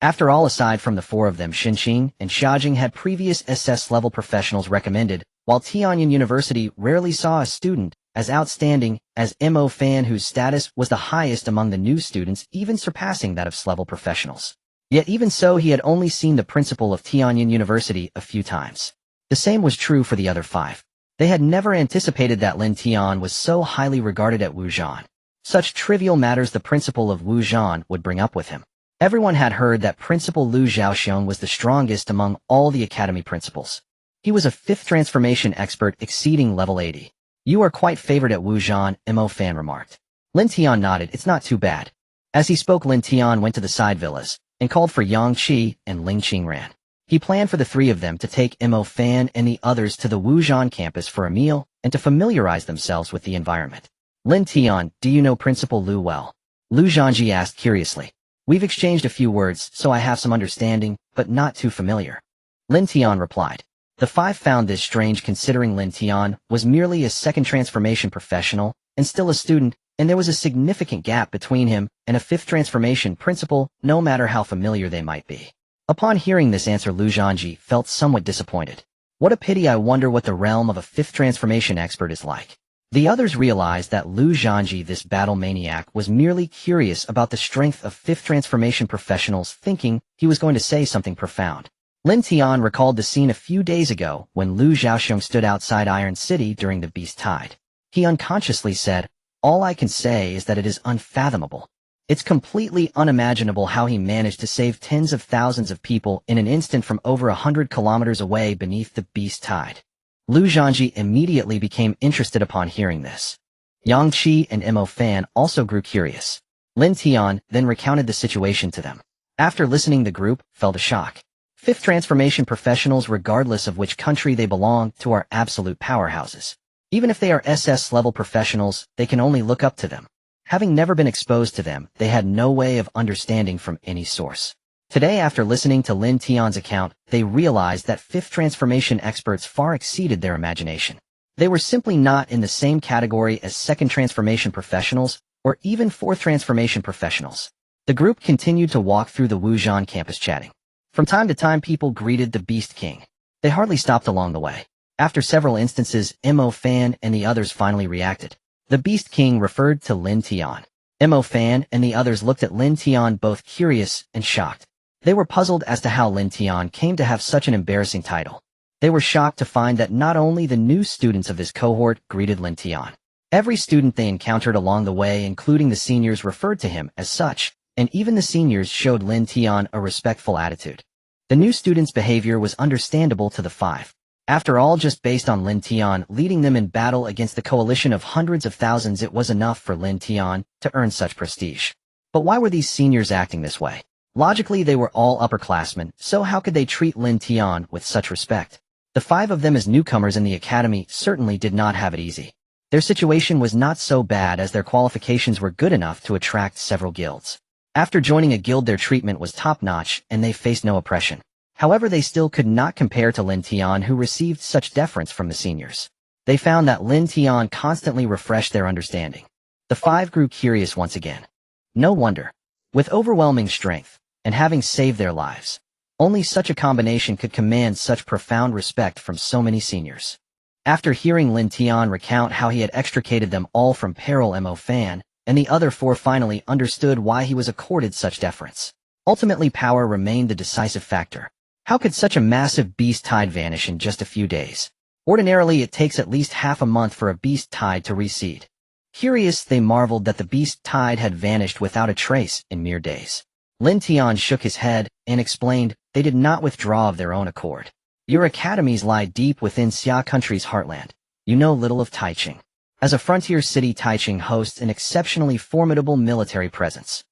After all, aside from the 4 of them, Xinqing and Xiajing had previous SS-level professionals recommended, while Tianyin University rarely saw a student as outstanding as Mo Fan, whose status was the highest among the new students, even surpassing that of S-level professionals. Yet even so, he had only seen the principal of Tianyin University a few times. The same was true for the other 5. They had never anticipated that Lin Tian was so highly regarded at Wuzhan. Such trivial matters the principal of Wuzhan would bring up with him. Everyone had heard that Principal Lu Zhaoxiong was the strongest among all the academy principals. He was a 5th transformation expert exceeding level 80. "You are quite favored at Wuzhan," Mo Fan remarked. Lin Tian nodded. "It's not too bad." As he spoke, Lin Tian went to the side villas and called for Yang Qi and Ling Qingran. He planned for the 3 of them to take Mo Fan and the others to the Wuzhan campus for a meal and to familiarize themselves with the environment. "Lin Tian, do you know Principal Lu well?" Lu Zhanji asked curiously. "We've exchanged a few words, so I have some understanding, but not too familiar," Lin Tian replied. The 5 found this strange, considering Lin Tian was merely a 2nd transformation professional and still a student, and there was a significant gap between him and a 5th transformation principal, no matter how familiar they might be. Upon hearing this answer, Lu Zhanji felt somewhat disappointed. "What a pity. I wonder what the realm of a 5th transformation expert is like." The others realized that Lu Zhanji, this battle maniac, was merely curious about the strength of 5th transformation professionals, thinking he was going to say something profound. Lin Tian recalled the scene a few days ago when Lu Zhaoxiong stood outside Iron City during the Beast Tide. He unconsciously said, "All I can say is that it is unfathomable. It's completely unimaginable how he managed to save tens of thousands of people in an instant from over 100 kilometers away beneath the Beast Tide." Lu Zhanji immediately became interested upon hearing this. Yang Qi and Mo Fan also grew curious. Lin Tian then recounted the situation to them. After listening, the group felt a shock. 5th transformation professionals, regardless of which country they belong to, are absolute powerhouses. Even if they are SS-level professionals, they can only look up to them. Having never been exposed to them, they had no way of understanding from any source. Today, after listening to Lin Tian's account, they realized that 5th transformation experts far exceeded their imagination. They were simply not in the same category as 2nd transformation professionals or even 4th transformation professionals. The group continued to walk through the Wuzhan campus chatting. From time to time, people greeted the Beast King. They hardly stopped along the way. After several instances, Mo Fan and the others finally reacted. The Beast King referred to Lin Tian. Mo Fan and the others looked at Lin Tian both curious and shocked. They were puzzled as to how Lin Tian came to have such an embarrassing title. They were shocked to find that not only the new students of this cohort greeted Lin Tian. Every student they encountered along the way, including the seniors, referred to him as such, and even the seniors showed Lin Tian a respectful attitude. The new students' behavior was understandable to the five. After all, just based on Lin Tian leading them in battle against the coalition of hundreds of thousands, it was enough for Lin Tian to earn such prestige. But why were these seniors acting this way? Logically, they were all upperclassmen, so how could they treat Lin Tian with such respect? The five of them as newcomers in the academy certainly did not have it easy. Their situation was not so bad as their qualifications were good enough to attract several guilds. After joining a guild, their treatment was top-notch and they faced no oppression. However, they still could not compare to Lin Tian, who received such deference from the seniors. They found that Lin Tian constantly refreshed their understanding. The five grew curious once again. No wonder. With overwhelming strength, and having saved their lives, only such a combination could command such profound respect from so many seniors. After hearing Lin Tian recount how he had extricated them all from peril, Mo Fan and the other four finally understood why he was accorded such deference. Ultimately, power remained the decisive factor. How could such a massive beast tide vanish in just a few days? Ordinarily, it takes at least half a month for a beast tide to recede. Curious, they marveled that the beast tide had vanished without a trace in mere days. Lin Tian shook his head and explained they did not withdraw of their own accord. Your academies lie deep within Xia country's heartland. You know little of Taiching. As a frontier city, Taiching hosts an exceptionally formidable military presence.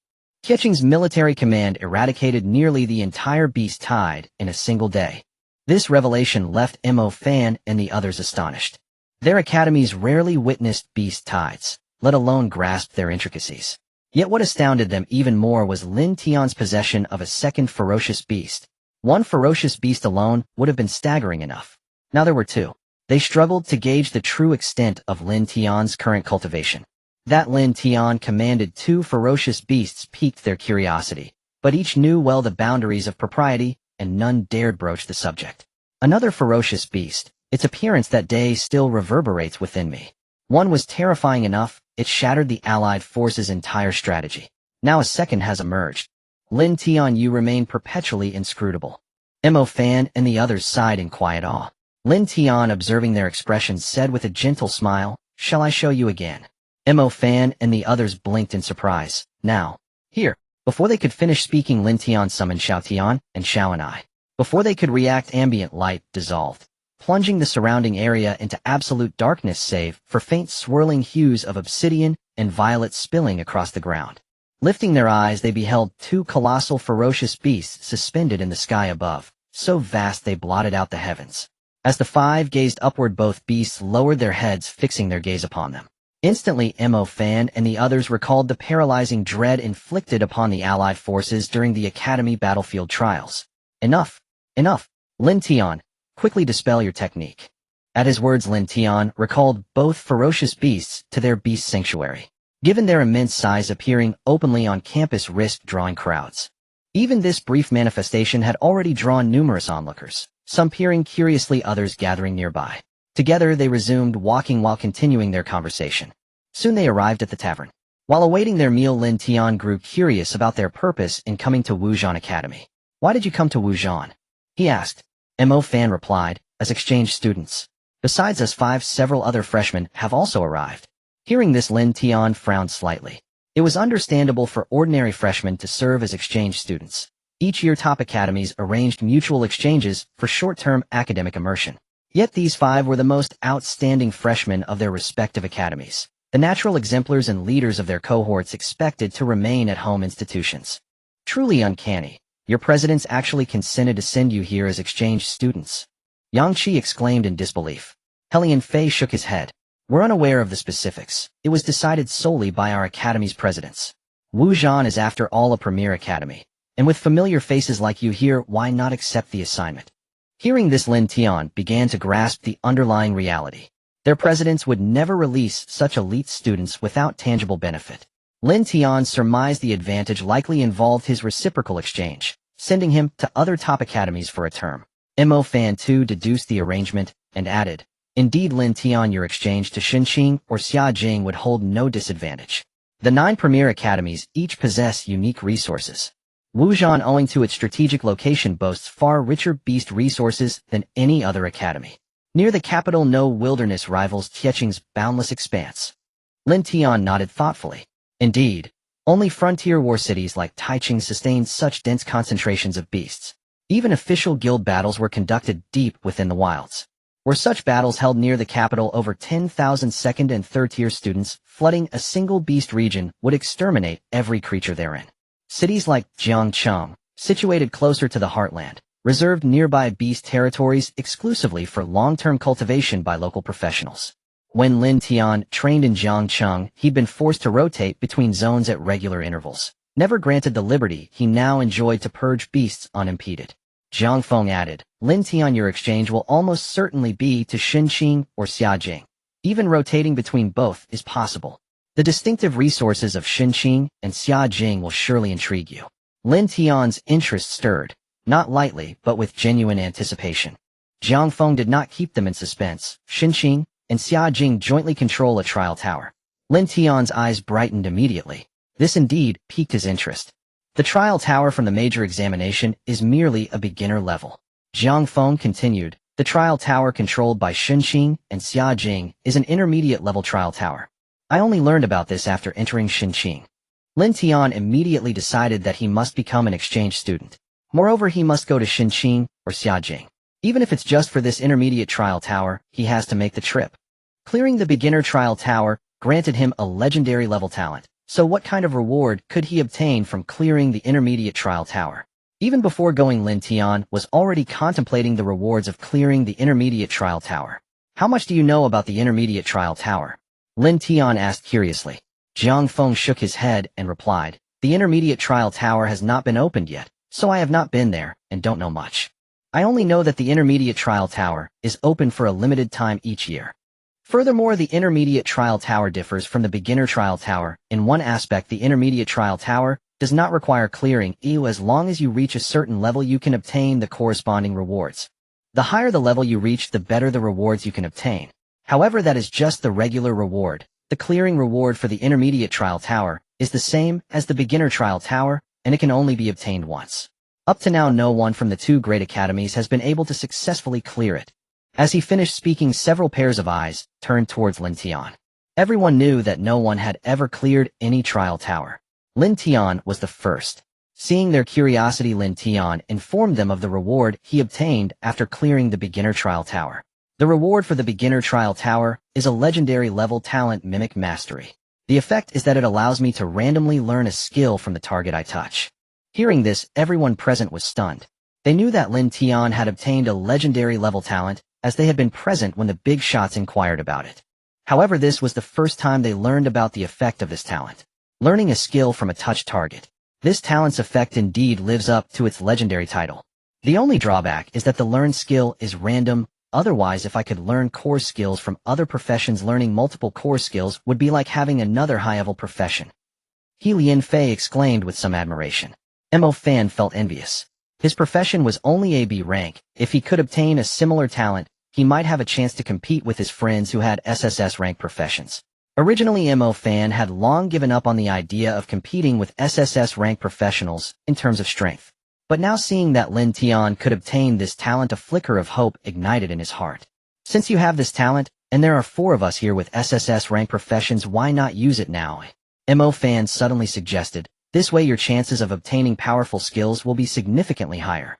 Qixing's military command eradicated nearly the entire beast tide in a single day. This revelation left Mo Fan and the others astonished. Their academies rarely witnessed beast tides, let alone grasped their intricacies. Yet what astounded them even more was Lin Tian's possession of a second ferocious beast. One ferocious beast alone would have been staggering enough. Now there were two. They struggled to gauge the true extent of Lin Tian's current cultivation. That Lin Tian commanded two ferocious beasts piqued their curiosity, but each knew well the boundaries of propriety, and none dared broach the subject. Another ferocious beast, its appearance that day still reverberates within me. One was terrifying enough, it shattered the Allied forces' entire strategy. Now a second has emerged. Lin Tian, you remain perpetually inscrutable. Mo Fan and the others sighed in quiet awe. Lin Tian, observing their expressions, said with a gentle smile, "Shall I show you again?" Mo Fan and the others blinked in surprise. Now, here. Before they could finish speaking, Lin Tian summoned Xiao Tian and Xiao and I. Before they could react, ambient light dissolved, plunging the surrounding area into absolute darkness save for faint swirling hues of obsidian and violet spilling across the ground. Lifting their eyes, they beheld two colossal ferocious beasts suspended in the sky above, so vast they blotted out the heavens. As the five gazed upward, both beasts lowered their heads, fixing their gaze upon them. Instantly, Mo Fan and the others recalled the paralyzing dread inflicted upon the Allied forces during the Academy battlefield trials. Enough! Enough! Lin Tian, quickly dispel your technique. At his words, Lin Tian recalled both ferocious beasts to their beast sanctuary. Given their immense size, appearing openly on campus risked drawing crowds. Even this brief manifestation had already drawn numerous onlookers, some peering curiously, others gathering nearby. Together they resumed walking while continuing their conversation. Soon they arrived at the tavern. While awaiting their meal, Lin Tian grew curious about their purpose in coming to Wuzhan Academy. "Why did you come to Wuzhan?" he asked. Mo Fan replied, "As exchange students. Besides us five, several other freshmen have also arrived." Hearing this, Lin Tian frowned slightly. It was understandable for ordinary freshmen to serve as exchange students. Each year, top academies arranged mutual exchanges for short-term academic immersion. Yet these five were the most outstanding freshmen of their respective academies, the natural exemplars and leaders of their cohorts, expected to remain at home institutions. Truly uncanny. Your presidents actually consented to send you here as exchange students. Yang Qi exclaimed in disbelief. Helian Fei shook his head. We're unaware of the specifics. It was decided solely by our academy's presidents. Wuzhan is after all a premier academy, and with familiar faces like you here, why not accept the assignment? Hearing this, Lin Tian began to grasp the underlying reality. Their presidents would never release such elite students without tangible benefit. Lin Tian surmised the advantage likely involved his reciprocal exchange, sending him to other top academies for a term. Mo Fan too deduced the arrangement and added, Indeed, Lin Tian, your exchange to Xinqing or Xiajing would hold no disadvantage. The 9 premier academies each possess unique resources. Wuzhan, owing to its strategic location, boasts far richer beast resources than any other academy. Near the capital, no wilderness rivals Tietjing's boundless expanse. Lin Tian nodded thoughtfully. Indeed, only frontier war cities like Taiching sustained such dense concentrations of beasts. Even official guild battles were conducted deep within the wilds. Were such battles held near the capital, over 10,000 second and third-tier students flooding a single beast region would exterminate every creature therein. Cities like Jiangcheng, situated closer to the heartland, reserved nearby beast territories exclusively for long-term cultivation by local professionals. When Lin Tian trained in Jiangcheng, he'd been forced to rotate between zones at regular intervals, never granted the liberty he now enjoyed to purge beasts unimpeded. Zhang Feng added, Lin Tian, your exchange will almost certainly be to Xinqing or Xiajing. Even rotating between both is possible. The distinctive resources of Xinqing and Xiajing will surely intrigue you. Lin Tian's interest stirred, not lightly but with genuine anticipation. Zhang Feng did not keep them in suspense. Xinqing and Xiajing jointly control a trial tower. Lin Tian's eyes brightened immediately. This indeed piqued his interest. The trial tower from the major examination is merely a beginner level. Zhang Feng continued, the trial tower controlled by Xinqing and Xiajing is an intermediate level trial tower. I only learned about this after entering Xinqing. Lin Tian immediately decided that he must become an exchange student. Moreover, he must go to Xinqing or Xiajing. Even if it's just for this intermediate trial tower, he has to make the trip. Clearing the beginner trial tower granted him a legendary level talent. So what kind of reward could he obtain from clearing the intermediate trial tower? Even before going, Lin Tian was already contemplating the rewards of clearing the intermediate trial tower. How much do you know about the intermediate trial tower? Lin Tian asked curiously. Zhang Feng shook his head and replied, the intermediate trial tower has not been opened yet, so I have not been there and don't know much. I only know that the intermediate trial tower is open for a limited time each year. Furthermore, the intermediate trial tower differs from the beginner trial tower. In one aspect, the intermediate trial tower does not require clearing EU. As long as you reach a certain level, you can obtain the corresponding rewards. The higher the level you reach, the better the rewards you can obtain. However, that is just the regular reward. The clearing reward for the intermediate trial tower is the same as the beginner trial tower, and it can only be obtained once. Up to now, no one from the 2 great academies has been able to successfully clear it. As he finished speaking, several pairs of eyes turned towards Lin Tian. Everyone knew that no one had ever cleared any trial tower. Lin Tian was the first. Seeing their curiosity, Lin Tian informed them of the reward he obtained after clearing the beginner trial tower. The reward for the beginner trial tower is a legendary level talent, Mimic Mastery. The effect is that it allows me to randomly learn a skill from the target I touch. Hearing this, everyone present was stunned. They knew that Lin Tian had obtained a legendary level talent, as they had been present when the big shots inquired about it. However, this was the first time they learned about the effect of this talent. Learning a skill from a touch target. This talent's effect indeed lives up to its legendary title. The only drawback is that the learned skill is random. Otherwise, if I could learn core skills from other professions, learning multiple core skills would be like having another high-level profession. He Lian Fei exclaimed with some admiration. Mo Fan felt envious. His profession was only AB rank. If he could obtain a similar talent, he might have a chance to compete with his friends who had SSS rank professions. Originally, Mo Fan had long given up on the idea of competing with SSS rank professionals in terms of strength. But now, seeing that Lin Tian could obtain this talent, a flicker of hope ignited in his heart. Since you have this talent, and there are 4 of us here with SSS rank professions, why not use it now? Mo Fan suddenly suggested. This way your chances of obtaining powerful skills will be significantly higher.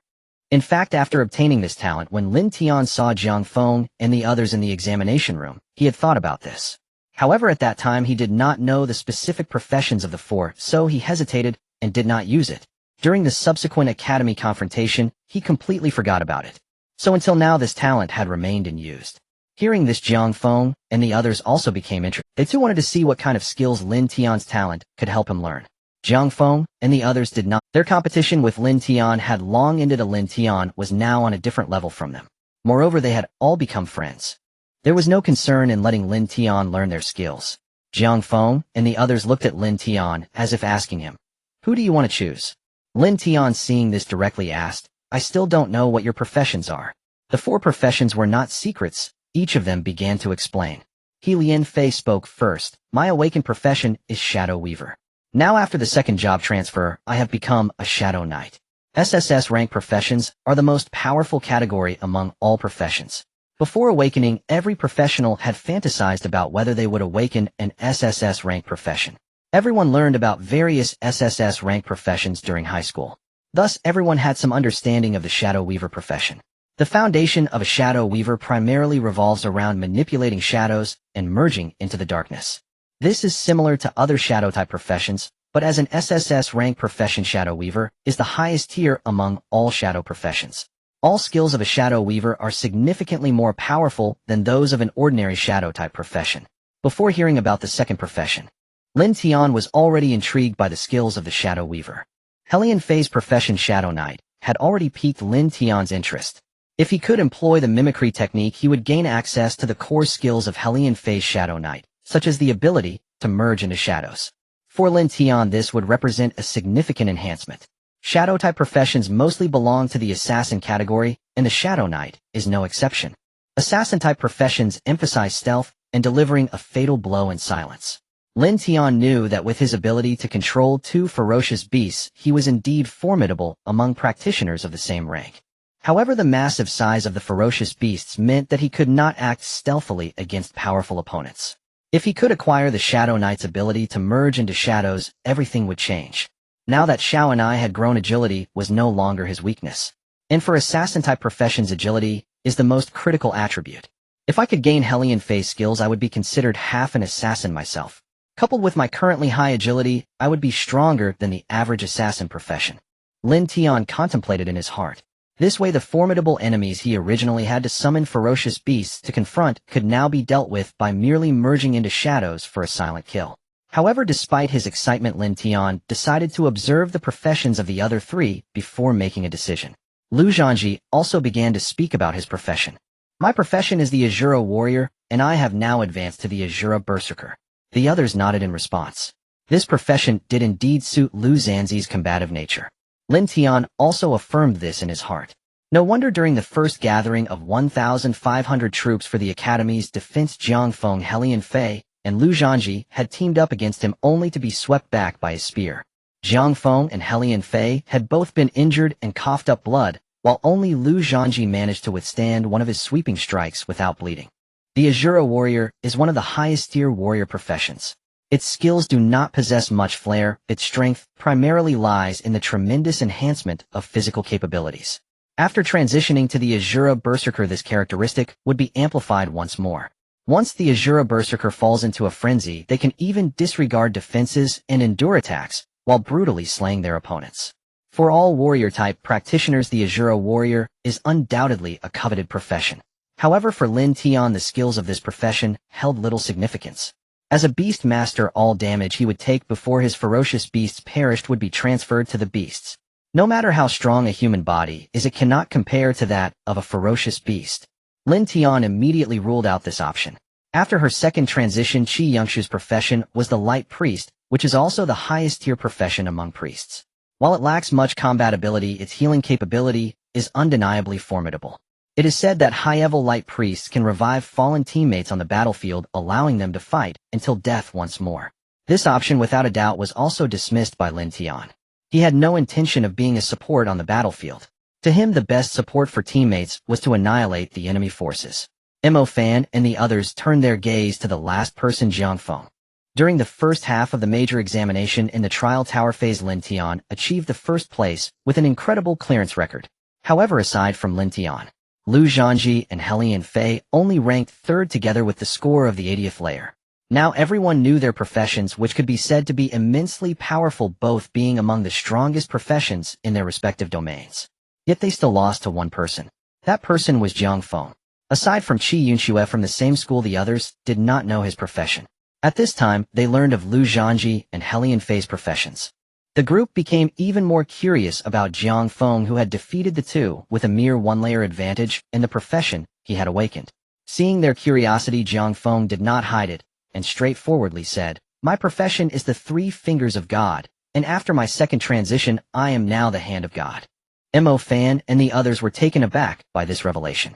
In fact, after obtaining this talent, when Lin Tian saw Zhang Feng and the others in the examination room, he had thought about this. However, at that time he did not know the specific professions of the 4, so he hesitated and did not use it. During the subsequent academy confrontation, he completely forgot about it. So until now this talent had remained unused. Hearing this, Zhang Feng and the others also became interested. They too wanted to see what kind of skills Lin Tian's talent could help him learn. Zhang Feng and the others did not. Their competition with Lin Tian had long ended. Lin Tian was now on a different level from them. Moreover, they had all become friends. There was no concern in letting Lin Tian learn their skills. Zhang Feng and the others looked at Lin Tian as if asking him, "Who do you want to choose?" Lin Tian, seeing this, directly asked, "I still don't know what your professions are." The 4 professions were not secrets, Each of them began to explain. Lin Fei spoke first. My awakened profession is Shadow Weaver. Now after the second job transfer, I have become a Shadow Knight. SSS-Rank professions are the most powerful category among all professions. Before awakening, every professional had fantasized about whether they would awaken an SSS-Rank profession. Everyone learned about various SSS-Rank professions during high school. Thus, everyone had some understanding of the Shadow Weaver profession. The foundation of a Shadow Weaver primarily revolves around manipulating shadows and merging into the darkness. This is similar to other Shadow-type professions, but as an SSS-Rank profession, Shadow Weaver is the highest tier among all Shadow professions. All skills of a Shadow Weaver are significantly more powerful than those of an ordinary Shadow-type profession. Before hearing about the second profession, Lin Tian was already intrigued by the skills of the Shadow Weaver. Lin Fei's profession, Shadow Knight, had already piqued Lin Tian's interest. If he could employ the mimicry technique, he would gain access to the core skills of Lin Fei's Shadow Knight, such as the ability to merge into shadows. For Lin Tian, this would represent a significant enhancement. Shadow-type professions mostly belong to the assassin category, and the Shadow Knight is no exception. Assassin-type professions emphasize stealth and delivering a fatal blow in silence. Lin Tian knew that with his ability to control two ferocious beasts, he was indeed formidable among practitioners of the same rank. However, the massive size of the ferocious beasts meant that he could not act stealthily against powerful opponents. If he could acquire the Shadow Knight's ability to merge into shadows, everything would change. Now that Xiao and I had grown, agility was no longer his weakness. And for assassin-type professions, agility is the most critical attribute. If I could gain Lin Fei's skills, I would be considered half an assassin myself. Coupled with my currently high agility, I would be stronger than the average assassin profession. Lin Tian contemplated in his heart. This way, the formidable enemies he originally had to summon ferocious beasts to confront could now be dealt with by merely merging into shadows for a silent kill. However, despite his excitement, Lin Tian decided to observe the professions of the other three before making a decision. Lu Zhanji also began to speak about his profession. My profession is the Azura Warrior, and I have now advanced to the Azura Berserker. The others nodded in response. This profession did indeed suit Lu Zhanji's combative nature. Lin Tian also affirmed this in his heart. No wonder during the first gathering of 1,500 troops for the Academy's defense, Jiang Feng, Lin Fei, and Lu Zhanji had teamed up against him only to be swept back by his spear. Jiang Feng and Lin Fei had both been injured and coughed up blood, while only Lu Zhanji managed to withstand one of his sweeping strikes without bleeding. The Azura Warrior is one of the highest tier warrior professions. Its skills do not possess much flair. Its strength primarily lies in the tremendous enhancement of physical capabilities. After transitioning to the Azura Berserker, this characteristic would be amplified once more. Once the Azura Berserker falls into a frenzy, they can even disregard defenses and endure attacks while brutally slaying their opponents. For all warrior-type practitioners, the Azura Warrior is undoubtedly a coveted profession. However, for Lin Tian, the skills of this profession held little significance. As a beast master, all damage he would take before his ferocious beasts perished would be transferred to the beasts. No matter how strong a human body is, it cannot compare to that of a ferocious beast. Lin Tian immediately ruled out this option. After her second transition, Qi Yangshu's profession was the Light Priest, which is also the highest tier profession among priests. While it lacks much combat ability, its healing capability is undeniably formidable. It is said that high-level Light Priests can revive fallen teammates on the battlefield, allowing them to fight until death once more. This option, without a doubt, was also dismissed by Lin Tian. He had no intention of being a support on the battlefield. To him, the best support for teammates was to annihilate the enemy forces. Mo Fan and the others turned their gaze to the last person, Jiang Feng. During the first half of the major examination in the trial tower phase, Lin Tian achieved the first place with an incredible clearance record. However, aside from Lin Tian, Lu Zhanji and Lin Fei only ranked third together with the score of the 80th layer. Now everyone knew their professions, which could be said to be immensely powerful, both being among the strongest professions in their respective domains. Yet they still lost to one person. That person was Jiang Feng. Aside from Qi Yunxue from the same school, the others did not know his profession. At this time, they learned of Lu Zhanji and Lin Fei's professions. The group became even more curious about Jiang Feng, who had defeated the two with a mere one-layer advantage in the profession he had awakened. Seeing their curiosity, Jiang Feng did not hide it, and straightforwardly said, "My profession is the 3 fingers of God, and after my second transition, I am now the hand of God." Mo Fan and the others were taken aback by this revelation.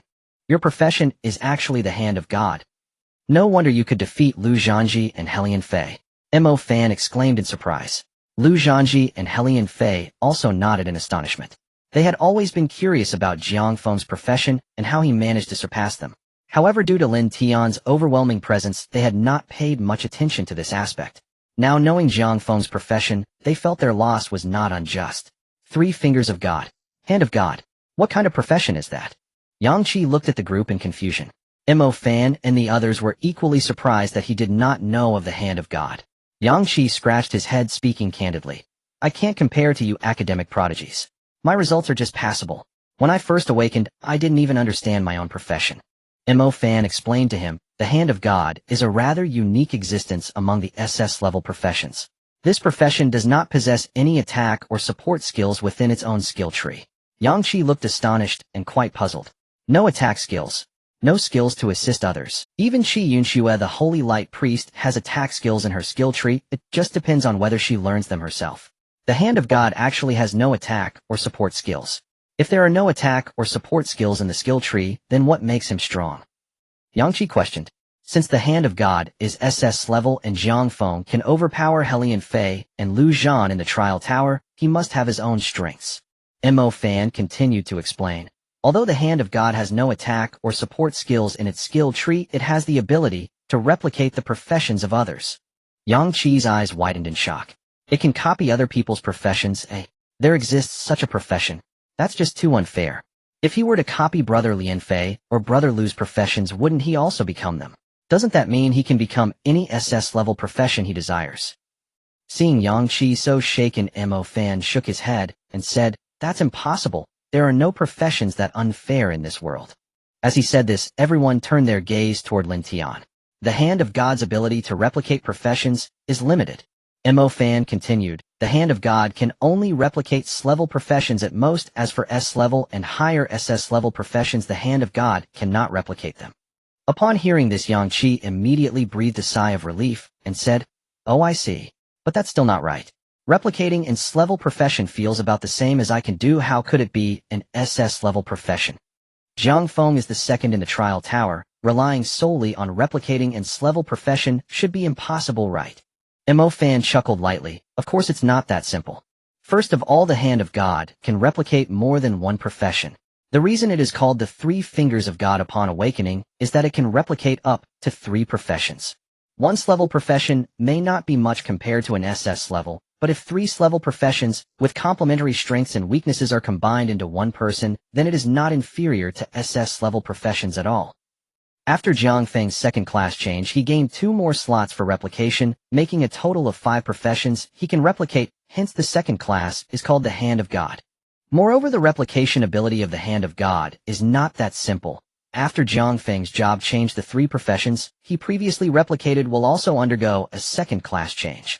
Your profession is actually the hand of God. No wonder you could defeat Lu Zhanji and Hellion Fei. Mo Fan exclaimed in surprise. Lu Zhanji and Hellion Fei also nodded in astonishment. They had always been curious about Jiang Feng's profession and how he managed to surpass them. However, due to Lin Tian's overwhelming presence, they had not paid much attention to this aspect. Now knowing Jiang Feng's profession, they felt their loss was not unjust. 3 fingers of God. Hand of God. What kind of profession is that? Yang Qi looked at the group in confusion. Mo Fan and the others were equally surprised that he did not know of the hand of God. Yang Qi scratched his head, speaking candidly. I can't compare to you academic prodigies. My results are just passable. When I first awakened, I didn't even understand my own profession. Mo Fan explained to him, the hand of God is a rather unique existence among the SS-level professions. This profession does not possess any attack or support skills within its own skill tree. Yang Qi looked astonished and quite puzzled. No attack skills. No skills to assist others. Even Qi Yunxue, the Holy Light Priest, has attack skills in her skill tree. It just depends on whether she learns them herself. The hand of God actually has no attack or support skills. If there are no attack or support skills in the skill tree, then what makes him strong? Yang Qi questioned. Since the hand of God is SS level and Jiang Feng can overpower Hellion Fei and Lu Zhan in the trial tower, he must have his own strengths. Mo Fan continued to explain. Although the hand of God has no attack or support skills in its skill tree, it has the ability to replicate the professions of others. Yang Qi's eyes widened in shock. It can copy other people's professions, eh? There exists such a profession. That's just too unfair. If he were to copy Brother Lian Fei or Brother Lu's professions, wouldn't he also become them? Doesn't that mean he can become any SS-level profession he desires? Seeing Yang Qi so shaken, Mo Fan shook his head and said, That's impossible. There are no professions that unfair in this world. As he said this, everyone turned their gaze toward Lin Tian. The hand of God's ability to replicate professions is limited. Mo Fan continued, the hand of God can only replicate S-level professions at most. As for S-level and higher SS-level professions, the hand of God cannot replicate them. Upon hearing this, Yang Qi immediately breathed a sigh of relief and said, Oh, I see. But that's still not right. Replicating in S-level profession feels about the same as I can do. How could it be an SS-level profession? Jiang Feng is the second in the trial tower. Relying solely on replicating in S-level profession should be impossible, right? Mo Fan chuckled lightly. Of course it's not that simple. First of all, the hand of God can replicate more than one profession. The reason it is called the 3 fingers of God upon awakening is that it can replicate up to 3 professions. One S-level profession may not be much compared to an SS level, but if 3 S-level professions with complementary strengths and weaknesses are combined into one person, then it is not inferior to SS-level professions at all. After Jiang Feng's second class change, he gained 2 more slots for replication, making a total of 5 professions he can replicate, hence the second class is called the Hand of God. Moreover, the replication ability of the Hand of God is not that simple. After Jiang Feng's job changed, the 3 professions he previously replicated will also undergo a second class change.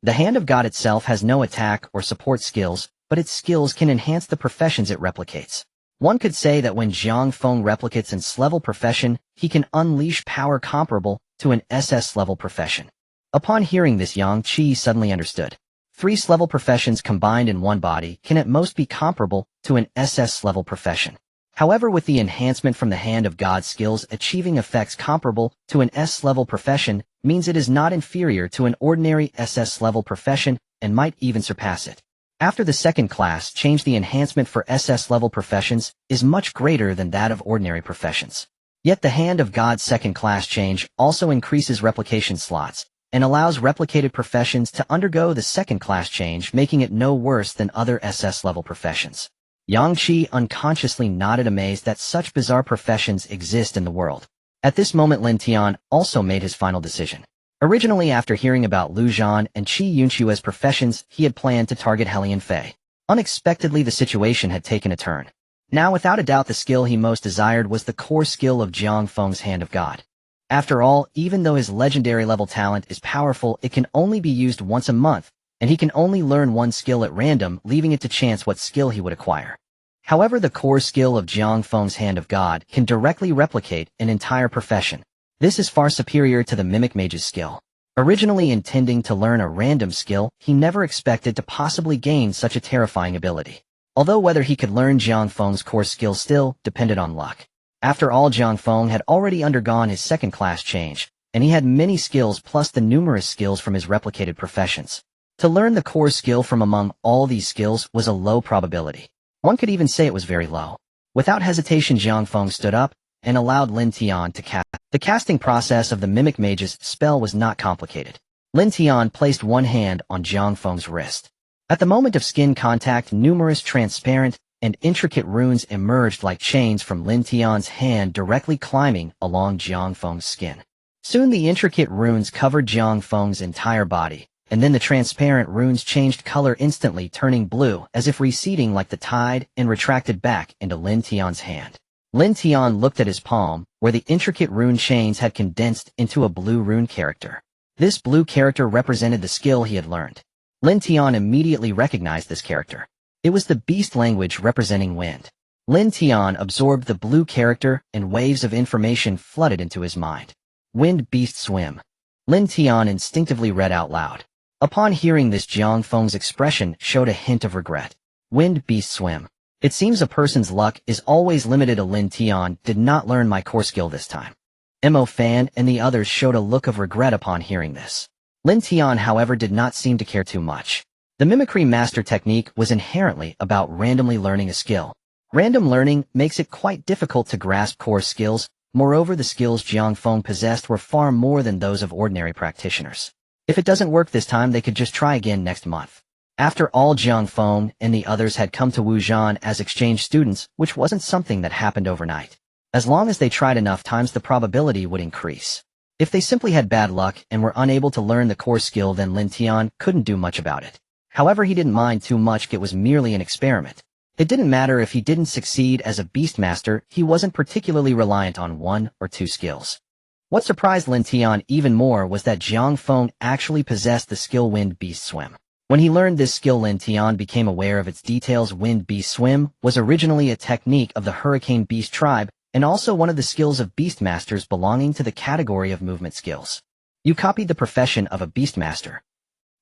The Hand of God itself has no attack or support skills, but its skills can enhance the professions it replicates. One could say that when Jiang Feng replicates in S-level profession, he can unleash power comparable to an SS-level profession. Upon hearing this, Yang Qi suddenly understood. 3 S-level professions combined in one body can at most be comparable to an SS-level profession. However, with the enhancement from the Hand of God skills, achieving effects comparable to an S-level profession means it is not inferior to an ordinary SS-level profession and might even surpass it. After the second class change, the enhancement for SS-level professions is much greater than that of ordinary professions. Yet the Hand of God's second class change also increases replication slots and allows replicated professions to undergo the second class change, making it no worse than other SS-level professions. Yang Qi unconsciously nodded, amazed that such bizarre professions exist in the world. At this moment, Lin Tian also made his final decision. Originally, after hearing about Lu Zhan and Qi Yunshue's professions, he had planned to target Hellion Fei. Unexpectedly, the situation had taken a turn. Now, without a doubt, the skill he most desired was the core skill of Jiang Feng's Hand of God. After all, even though his legendary level talent is powerful, it can only be used once a month, and he can only learn one skill at random, leaving it to chance what skill he would acquire. However, the core skill of Jiang Feng's Hand of God can directly replicate an entire profession. This is far superior to the Mimic Mage's skill. Originally intending to learn a random skill, he never expected to possibly gain such a terrifying ability. Although whether he could learn Jiang Feng's core skill still depended on luck. After all, Jiang Feng had already undergone his second class change, and he had many skills plus the numerous skills from his replicated professions. To learn the core skill from among all these skills was a low probability. One could even say it was very low. Without hesitation, Jiang Feng stood up and allowed Lin Tian to cast. The casting process of the Mimic Mage's spell was not complicated. Lin Tian placed one hand on Jiang Feng's wrist. At the moment of skin contact, numerous transparent and intricate runes emerged like chains from Lin Tian's hand, directly climbing along Jiang Feng's skin. Soon the intricate runes covered Jiang Feng's entire body, and then the transparent runes changed color instantly, turning blue as if receding like the tide and retracted back into Lin Tian's hand. Lin Tian looked at his palm, where the intricate rune chains had condensed into a blue rune character. This blue character represented the skill he had learned. Lin Tian immediately recognized this character. It was the beast language representing wind. Lin Tian absorbed the blue character and waves of information flooded into his mind. Wind beast swim. Lin Tian instinctively read out loud. Upon hearing this, Jiang Feng's expression showed a hint of regret. Wind beast swim. It seems a person's luck is always limited. Lin Tian did not learn my core skill this time. Mo Fan and the others showed a look of regret upon hearing this. Lin Tian, however, did not seem to care too much. The mimicry master technique was inherently about randomly learning a skill. Random learning makes it quite difficult to grasp core skills. Moreover, the skills Jiang Feng possessed were far more than those of ordinary practitioners. If it doesn't work this time, they could just try again next month. After all, Jiang Feng and the others had come to Wujian as exchange students, which wasn't something that happened overnight. As long as they tried enough times, the probability would increase. If they simply had bad luck and were unable to learn the core skill, then Lin Tian couldn't do much about it. However, he didn't mind too much. It was merely an experiment. It didn't matter if he didn't succeed as a beastmaster. He wasn't particularly reliant on one or two skills. What surprised Lin Tian even more was that Jiang Feng actually possessed the skill Wind Beast Swim. When he learned this skill, Lin Tian became aware of its details. Wind Beast Swim was originally a technique of the Hurricane Beast tribe, and also one of the skills of beastmasters belonging to the category of movement skills. You copied the profession of a beastmaster?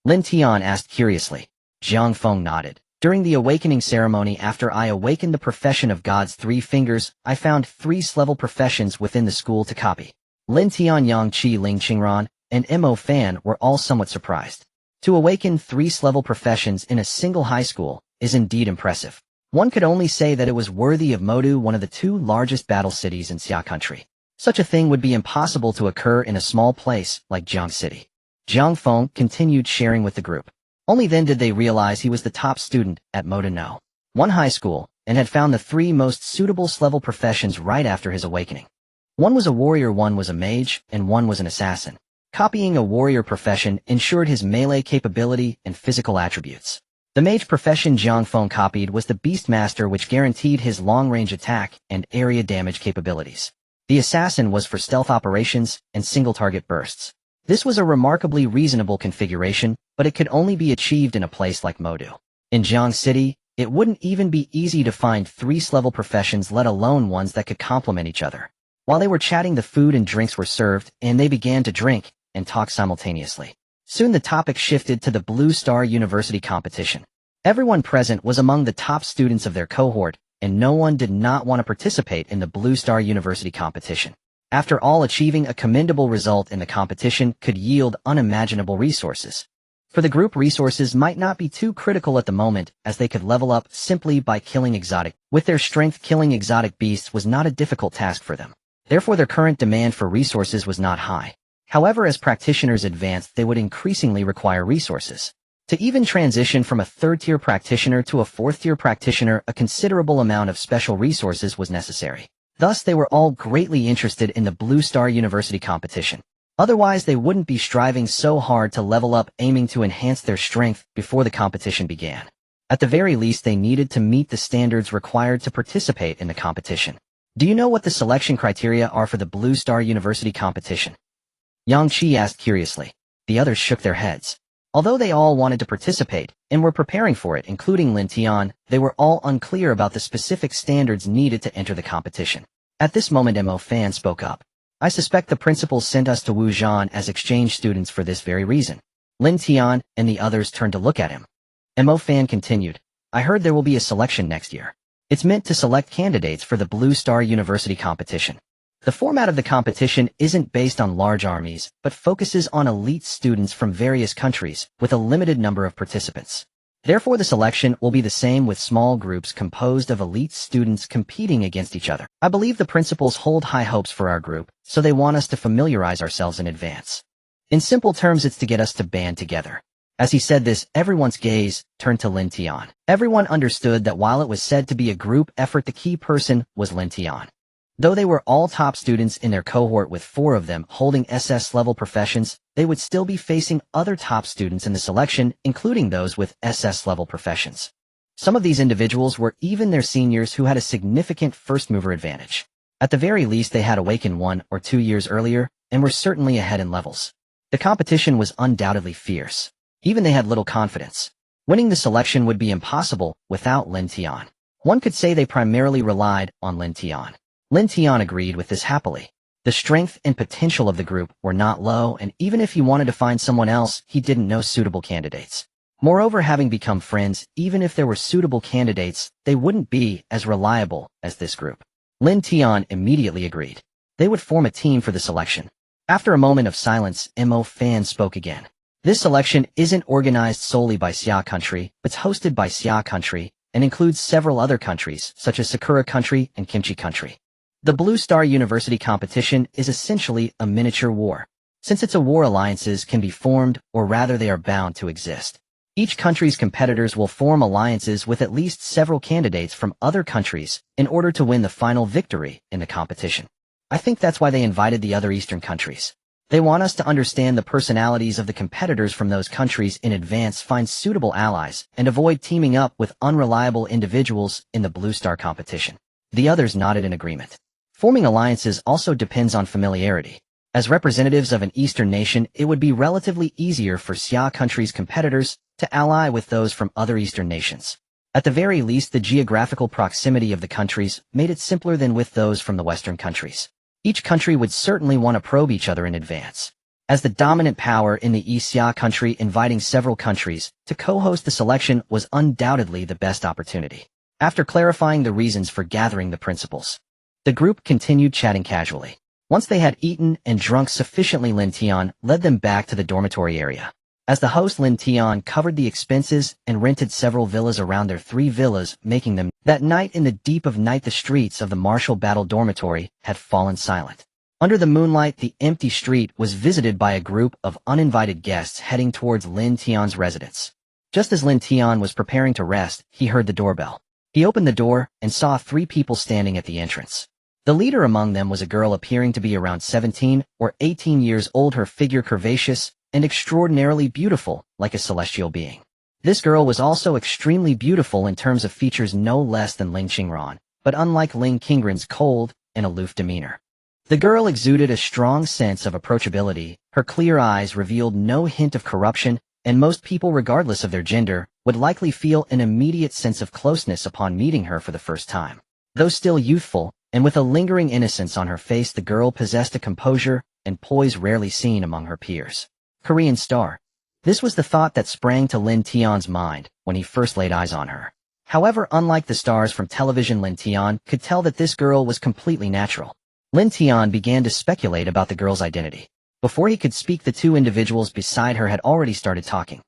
Lin Tian asked curiously. Jiang Feng nodded. During the awakening ceremony, after I awakened the profession of God's 3 fingers, I found 3 level professions within the school to copy. Lin Tian, Yang Qi, Ling Qingran, and Mo Fan were all somewhat surprised. To awaken 3 level professions in a single high school is indeed impressive. One could only say that it was worthy of Modu, one of the 2 largest battle cities in Xia country. Such a thing would be impossible to occur in a small place like Jiang City. Jiang Feng continued sharing with the group. Only then did they realize he was the top student at Modu No. 1 high school, and had found the 3 most suitable level professions right after his awakening. One was a warrior, one was a mage, and one was an assassin. Copying a warrior profession ensured his melee capability and physical attributes. The mage profession Jiang Feng copied was the Beastmaster, which guaranteed his long-range attack and area damage capabilities. The assassin was for stealth operations and single-target bursts. This was a remarkably reasonable configuration, but it could only be achieved in a place like Modu. In Jiang City, it wouldn't even be easy to find 3 level professions, let alone ones that could complement each other. While they were chatting, the food and drinks were served, and they began to drink and talk simultaneously. Soon the topic shifted to the Blue Star University competition. Everyone present was among the top students of their cohort, and no one did not want to participate in the Blue Star University competition. After all, achieving a commendable result in the competition could yield unimaginable resources. For the group, resources might not be too critical at the moment, as they could level up simply by killing exotic. With their strength, killing exotic beasts was not a difficult task for them. Therefore, their current demand for resources was not high. However, as practitioners advanced, they would increasingly require resources. To even transition from a 3rd-tier practitioner to a 4th-tier practitioner, a considerable amount of special resources was necessary. Thus, they were all greatly interested in the Blue Star University competition. Otherwise, they wouldn't be striving so hard to level up, aiming to enhance their strength before the competition began. At the very least, they needed to meet the standards required to participate in the competition. Do you know what the selection criteria are for the Blue Star University competition? Yang Qi asked curiously. The others shook their heads. Although they all wanted to participate and were preparing for it, including Lin Tian, they were all unclear about the specific standards needed to enter the competition. At this moment, Mo Fan spoke up. I suspect the principal sent us to Wujian as exchange students for this very reason. Lin Tian and the others turned to look at him. Mo Fan continued. I heard there will be a selection next year. It's meant to select candidates for the Blue Star University competition. The format of the competition isn't based on large armies, but focuses on elite students from various countries, with a limited number of participants. Therefore, the selection will be the same with small groups composed of elite students competing against each other. I believe the principals hold high hopes for our group, so they want us to familiarize ourselves in advance. In simple terms, it's to get us to band together. As he said this, everyone's gaze turned to Lin Tian. Everyone understood that while it was said to be a group effort, the key person was Lin Tian. Though they were all top students in their cohort with 4 of them holding SS-level professions, they would still be facing other top students in the selection, including those with SS-level professions. Some of these individuals were even their seniors who had a significant first-mover advantage. At the very least, they had awakened 1 or 2 years earlier and were certainly ahead in levels. The competition was undoubtedly fierce. Even they had little confidence. Winning the selection would be impossible without Lin Tian. One could say they primarily relied on Lin Tian. Lin Tian agreed with this happily. The strength and potential of the group were not low, and even if he wanted to find someone else, he didn't know suitable candidates. Moreover, having become friends, even if there were suitable candidates, they wouldn't be as reliable as this group. Lin Tian immediately agreed. They would form a team for the selection. After a moment of silence, Mo Fan spoke again. This selection isn't organized solely by Xia Country, but it's hosted by Xia Country, and includes several other countries, such as Sakura Country and Kimchi Country. The Blue Star University competition is essentially a miniature war. Since it's a war, alliances can be formed, or rather they are bound to exist. Each country's competitors will form alliances with at least several candidates from other countries in order to win the final victory in the competition. I think that's why they invited the other Eastern countries. They want us to understand the personalities of the competitors from those countries in advance, find suitable allies, and avoid teaming up with unreliable individuals in the Blue Star competition. The others nodded in agreement. Forming alliances also depends on familiarity. As representatives of an Eastern nation, it would be relatively easier for Xia Country's competitors to ally with those from other Eastern nations. At the very least, the geographical proximity of the countries made it simpler than with those from the Western countries. Each country would certainly want to probe each other in advance. As the dominant power in the East, Xia Country inviting several countries to co-host the selection was undoubtedly the best opportunity. After clarifying the reasons for gathering the principals, the group continued chatting casually. Once they had eaten and drunk sufficiently, Lin Tian led them back to the dormitory area. As the host, Lin Tian covered the expenses and rented several villas around their 3 villas, making them. That night in the deep of night, the streets of the martial battle dormitory had fallen silent. Under the moonlight, the empty street was visited by a group of uninvited guests heading towards Lin Tian's residence. Just as Lin Tian was preparing to rest, he heard the doorbell. He opened the door and saw 3 people standing at the entrance. The leader among them was a girl appearing to be around 17 or 18 years old, her figure curvaceous and extraordinarily beautiful, like a celestial being. This girl was also extremely beautiful in terms of features, no less than Ling Qingran, but unlike Ling Qingran's cold and aloof demeanor. The girl exuded a strong sense of approachability, her clear eyes revealed no hint of corruption, and most people, regardless of their gender, would likely feel an immediate sense of closeness upon meeting her for the first time. Though still youthful, and with a lingering innocence on her face, the girl possessed a composure and poise rarely seen among her peers. Korean star. This was the thought that sprang to Lin Tian's mind when he first laid eyes on her. However, unlike the stars from television, Lin Tian could tell that this girl was completely natural. Lin Tian began to speculate about the girl's identity. Before he could speak, the 2 individuals beside her had already started talking.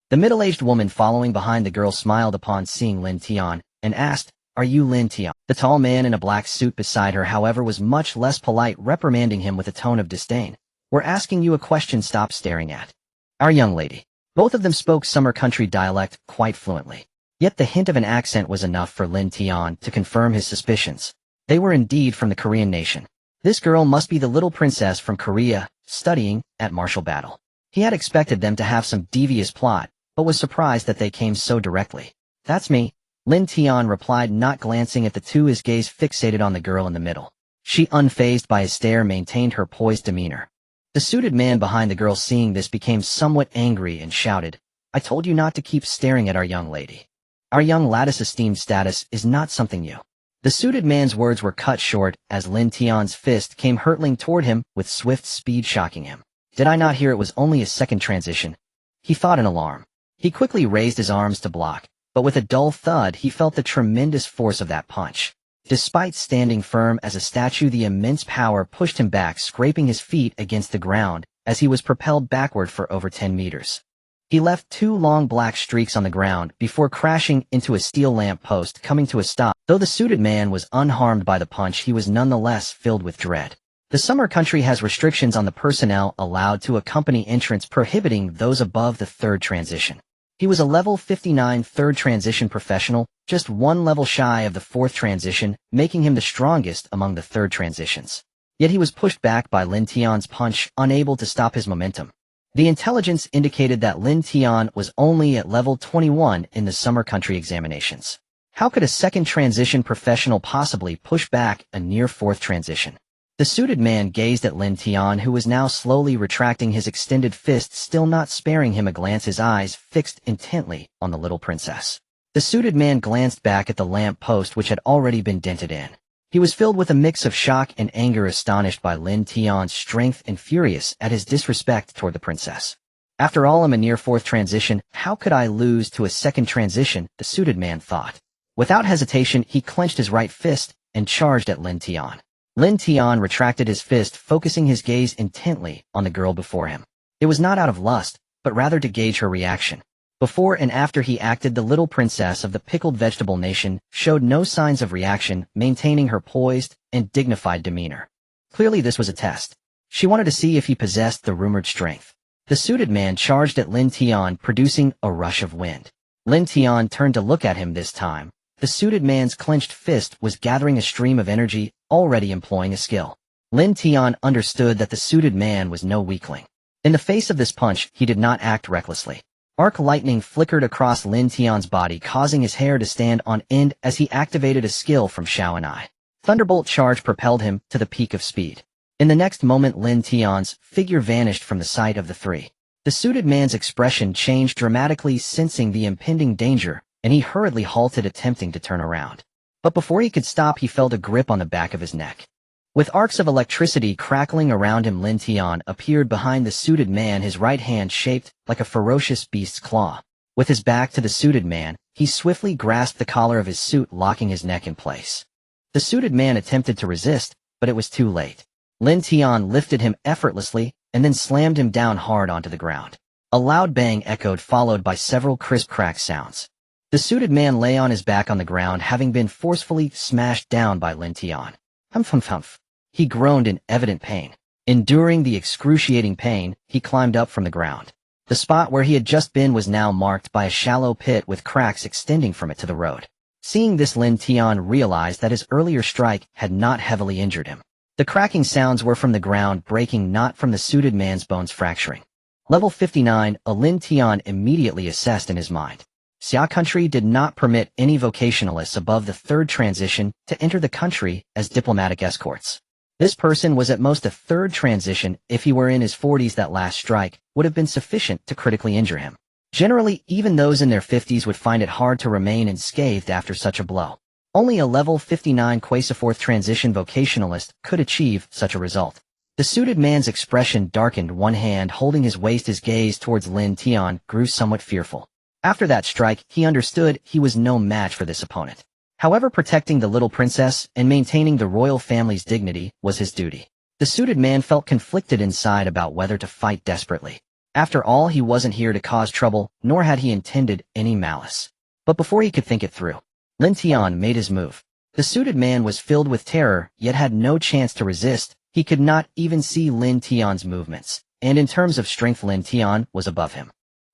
The middle-aged woman following behind the girl smiled upon seeing Lin Tian and asked, "Are you Lin Tian?" The tall man in a black suit beside her, however, was much less polite, reprimanding him with a tone of disdain. "We're asking you a question, stop staring at our young lady." Both of them spoke Summer Country dialect quite fluently. Yet the hint of an accent was enough for Lin Tian to confirm his suspicions. They were indeed from the Korean nation. This girl must be the little princess from Korea, studying at martial battle. He had expected them to have some devious plot, but was surprised that they came so directly. "That's me," Lin Tian replied, not glancing at the 2, his gaze fixated on the girl in the middle. She, unfazed by his stare, maintained her poised demeanor. The suited man behind the girl, seeing this, became somewhat angry and shouted, "I told you not to keep staring at our young lady. Our young lattice esteemed status is not something you." The suited man's words were cut short as Lin Tian's fist came hurtling toward him with swift speed, shocking him. Did I not hear it was only a second transition? He thought in alarm. He quickly raised his arms to block. but with a dull thud he felt the tremendous force of that punch. Despite standing firm as a statue, the immense power pushed him back, scraping his feet against the ground as he was propelled backward for over 10 meters. He left 2 long black streaks on the ground before crashing into a steel lamp post, coming to a stop. Though the suited man was unharmed by the punch, he was nonetheless filled with dread. The summer country has restrictions on the personnel allowed to accompany entrants, prohibiting those above the 3rd transition. He was a level 59 3rd transition professional, just 1 level shy of the 4th transition, making him the strongest among the 3rd transitions. Yet he was pushed back by Lin Tian's punch, unable to stop his momentum. The intelligence indicated that Lin Tian was only at level 21 in the summer country examinations. How could a 2nd transition professional possibly push back a near 4th transition? The suited man gazed at Lin Tian, who was now slowly retracting his extended fist, still not sparing him a glance, his eyes fixed intently on the little princess. The suited man glanced back at the lamp post, which had already been dented in. He was filled with a mix of shock and anger, astonished by Lin Tian's strength and furious at his disrespect toward the princess. After all, I'm a near 4th transition. How could I lose to a 2nd transition? The suited man thought. Without hesitation, he clenched his right fist and charged at Lin Tian. Lin Tian retracted his fist, focusing his gaze intently on the girl before him. It was not out of lust, but rather to gauge her reaction. Before and after he acted, the little princess of the pickled vegetable nation showed no signs of reaction, maintaining her poised and dignified demeanor. Clearly this was a test. She wanted to see if he possessed the rumored strength. The suited man charged at Lin Tian, producing a rush of wind. Lin Tian turned to look at him this time. The suited man's clenched fist was gathering a stream of energy, already employing a skill. Lin Tian understood that the suited man was no weakling. In the face of this punch, he did not act recklessly. Arc lightning flickered across Lin Tian's body, causing his hair to stand on end as he activated a skill from Xiao and I. Thunderbolt charge propelled him to the peak of speed. In the next moment, Lin Tian's figure vanished from the sight of the three. The suited man's expression changed dramatically, sensing the impending danger, and he hurriedly halted, attempting to turn around. But before he could stop, he felt a grip on the back of his neck. With arcs of electricity crackling around him, Lin Tian appeared behind the suited man, his right hand shaped like a ferocious beast's claw. With his back to the suited man, he swiftly grasped the collar of his suit, locking his neck in place. The suited man attempted to resist, but it was too late. Lin Tian lifted him effortlessly and then slammed him down hard onto the ground. A loud bang echoed, followed by several crisp crack sounds. The suited man lay on his back on the ground, having been forcefully smashed down by Lin Tian. Humph. He groaned in evident pain. Enduring the excruciating pain, he climbed up from the ground. The spot where he had just been was now marked by a shallow pit with cracks extending from it to the road. Seeing this, Lin Tian realized that his earlier strike had not heavily injured him. The cracking sounds were from the ground breaking, not from the suited man's bones fracturing. Level 59, Lin Tian immediately assessed in his mind. Xia country did not permit any vocationalists above the 3rd transition to enter the country as diplomatic escorts. This person was at most a 3rd transition. If he were in his 40s, that last strike would have been sufficient to critically injure him. Generally, even those in their 50s would find it hard to remain unscathed after such a blow. Only a level 59 quasi 4th transition vocationalist could achieve such a result. The suited man's expression darkened, one hand holding his waist. His gaze towards Lin Tian grew somewhat fearful. After that strike, he understood he was no match for this opponent. However, protecting the little princess and maintaining the royal family's dignity was his duty. The suited man felt conflicted inside about whether to fight desperately. After all, he wasn't here to cause trouble, nor had he intended any malice. But before he could think it through, Lin Tian made his move. The suited man was filled with terror, yet had no chance to resist. He could not even see Lin Tian's movements, and in terms of strength, Lin Tian was above him.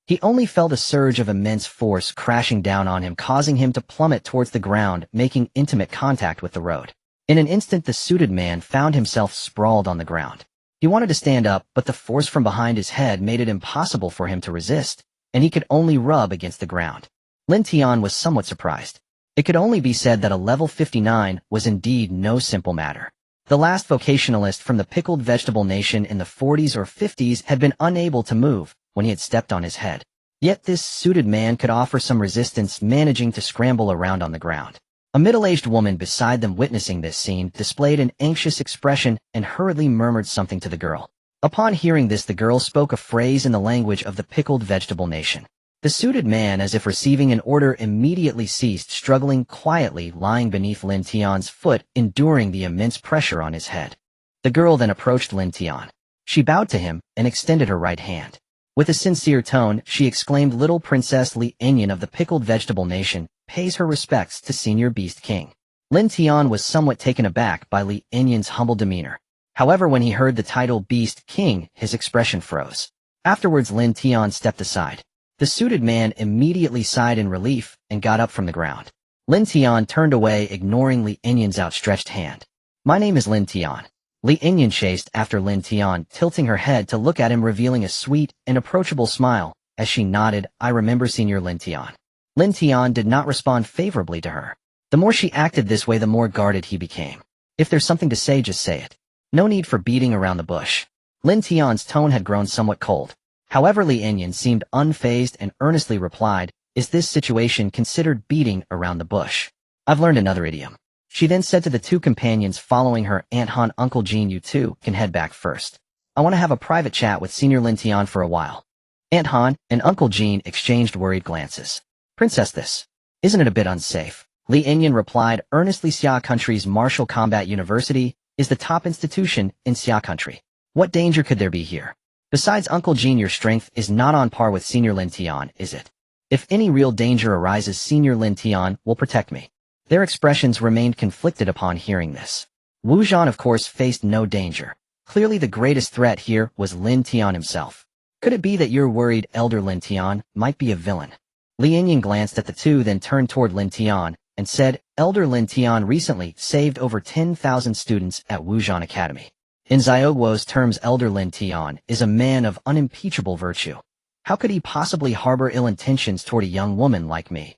He only felt a surge of immense force crashing down on him, causing him to plummet towards the ground, making intimate contact with the road. In an instant, the suited man found himself sprawled on the ground. He wanted to stand up, but the force from behind his head made it impossible for him to resist, and he could only rub against the ground. Lin Tian was somewhat surprised. It could only be said that a level 59 was indeed no simple matter. The last vocationalist from the pickled vegetable nation in the 40s or 50s had been unable to move when he had stepped on his head. Yet this suited man could offer some resistance, managing to scramble around on the ground. A middle-aged woman beside them, witnessing this scene, displayed an anxious expression and hurriedly murmured something to the girl. Upon hearing this, the girl spoke a phrase in the language of the pickled vegetable nation. The suited man, as if receiving an order, immediately ceased struggling, quietly lying beneath Lin Tian's foot, enduring the immense pressure on his head. The girl then approached Lin Tian. She bowed to him and extended her right hand. With a sincere tone, she exclaimed, "Little Princess Lin Tian of the Pickled Vegetable Nation pays her respects to Senior Beast King." Lin Tian was somewhat taken aback by Lin Tian's humble demeanor. However, when he heard the title Beast King, his expression froze. Afterwards, Lin Tian stepped aside. The suited man immediately sighed in relief and got up from the ground. Lin Tian turned away, ignoring Lin Tian's outstretched hand. "My name is Lin Tian." Lin Tian chased after Lin Tian, tilting her head to look at him, revealing a sweet and approachable smile. As she nodded, "I remember Senior Lin Tian." Lin Tian did not respond favorably to her. The more she acted this way, the more guarded he became. "If there's something to say, just say it. No need for beating around the bush." Lin Tian's tone had grown somewhat cold. However, Lin Tian seemed unfazed and earnestly replied, "Is this situation considered beating around the bush? I've learned another idiom." She then said to the two companions following her, "Aunt Han, Uncle Jean, you two can head back first. I want to have a private chat with Senior Lin Tian for a while." Aunt Han and Uncle Jean exchanged worried glances. "Princess, this isn't it a bit unsafe?" Lin Tian replied earnestly. Xia Country's Martial Combat University is the top institution in Xia Country. What danger could there be here? Besides, Uncle Jean, your strength is not on par with Senior Lin Tian, is it? If any real danger arises, Senior Lin Tian will protect me. Their expressions remained conflicted upon hearing this. Wu Zhan, of course, faced no danger. Clearly the greatest threat here was Lin Tian himself. "Could it be that you're worried Elder Lin Tian might be a villain?" Lin Tian glanced at the two, then turned toward Lin Tian and said, "Elder Lin Tian recently saved over 10,000 students at Wu Zhan Academy. In Xiaoguo's terms, Elder Lin Tian is a man of unimpeachable virtue. How could he possibly harbor ill intentions toward a young woman like me?"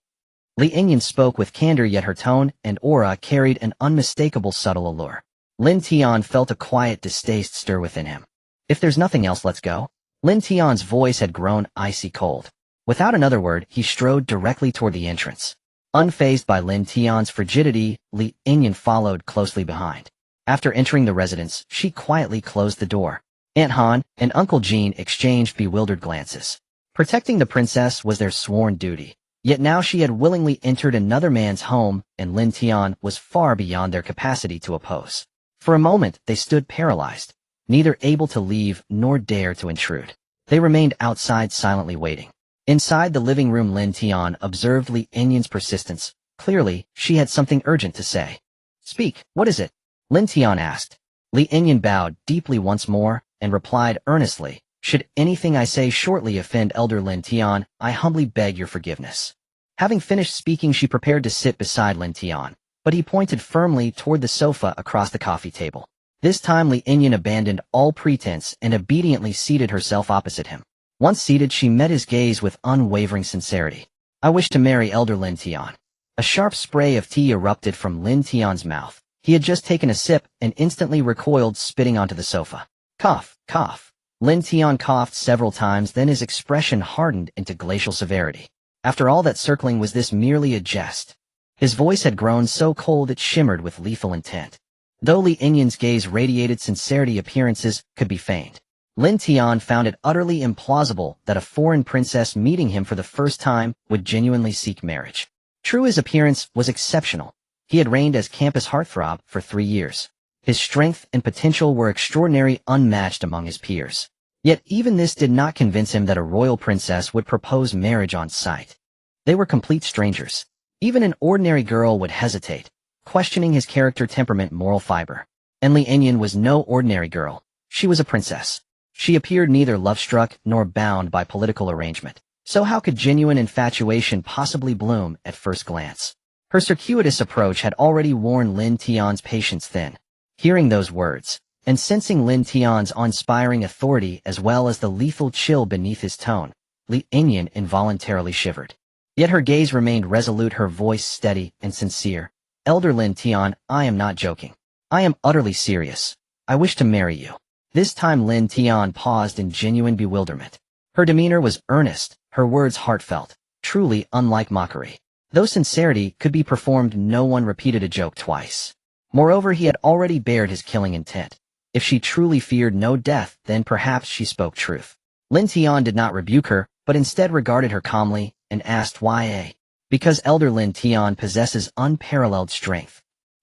Lin Tian spoke with candor, yet her tone and aura carried an unmistakable subtle allure. Lin Tian felt a quiet distaste stir within him. "If there's nothing else, let's go." Lin Tian's voice had grown icy cold. Without another word, he strode directly toward the entrance. Unfazed by Lin Tian's frigidity, Lin Tian followed closely behind. After entering the residence, she quietly closed the door. Aunt Han and Uncle Jean exchanged bewildered glances. Protecting the princess was their sworn duty. Yet now she had willingly entered another man's home, and Lin Tian was far beyond their capacity to oppose. For a moment, they stood paralyzed, neither able to leave nor dare to intrude. They remained outside, silently waiting. Inside the living room, Lin Tian observed Lin Tian's persistence. Clearly, she had something urgent to say. "Speak, what is it?" Lin Tian asked. Lin Tian bowed deeply once more and replied earnestly, "Should anything I say shortly offend Elder Lin Tian, I humbly beg your forgiveness." Having finished speaking, she prepared to sit beside Lin Tian, but he pointed firmly toward the sofa across the coffee table. This time Lin Tian abandoned all pretense and obediently seated herself opposite him. Once seated, she met his gaze with unwavering sincerity. "I wish to marry Elder Lin Tian." A sharp spray of tea erupted from Lin Tian's mouth. He had just taken a sip and instantly recoiled, spitting onto the sofa. Cough, cough. Lin Tian coughed several times, then his expression hardened into glacial severity. After all that circling, was this merely a jest? His voice had grown so cold it shimmered with lethal intent. Though Lin Tian's gaze radiated sincerity, appearances could be feigned. Lin Tian found it utterly implausible that a foreign princess meeting him for the first time would genuinely seek marriage. True, his appearance was exceptional. He had reigned as campus heartthrob for 3 years. His strength and potential were extraordinary, unmatched among his peers. Yet even this did not convince him that a royal princess would propose marriage on sight. They were complete strangers. Even an ordinary girl would hesitate, questioning his character, temperament, moral fiber. And Lin Tian was no ordinary girl. She was a princess. She appeared neither love-struck nor bound by political arrangement. So how could genuine infatuation possibly bloom at first glance? Her circuitous approach had already worn Lin Tian's patience thin. Hearing those words, and sensing Lin Tian's uninspiring authority as well as the lethal chill beneath his tone, Lin Tian involuntarily shivered. Yet her gaze remained resolute, her voice steady and sincere. "Elder Lin Tian, I am not joking. I am utterly serious. I wish to marry you." This time Lin Tian paused in genuine bewilderment. Her demeanor was earnest, her words heartfelt, truly unlike mockery. Though sincerity could be performed, no one repeated a joke twice. Moreover, he had already bared his killing intent. If she truly feared no death, then perhaps she spoke truth. Lin Tian did not rebuke her, but instead regarded her calmly and asked why. Because Elder Lin Tian possesses unparalleled strength.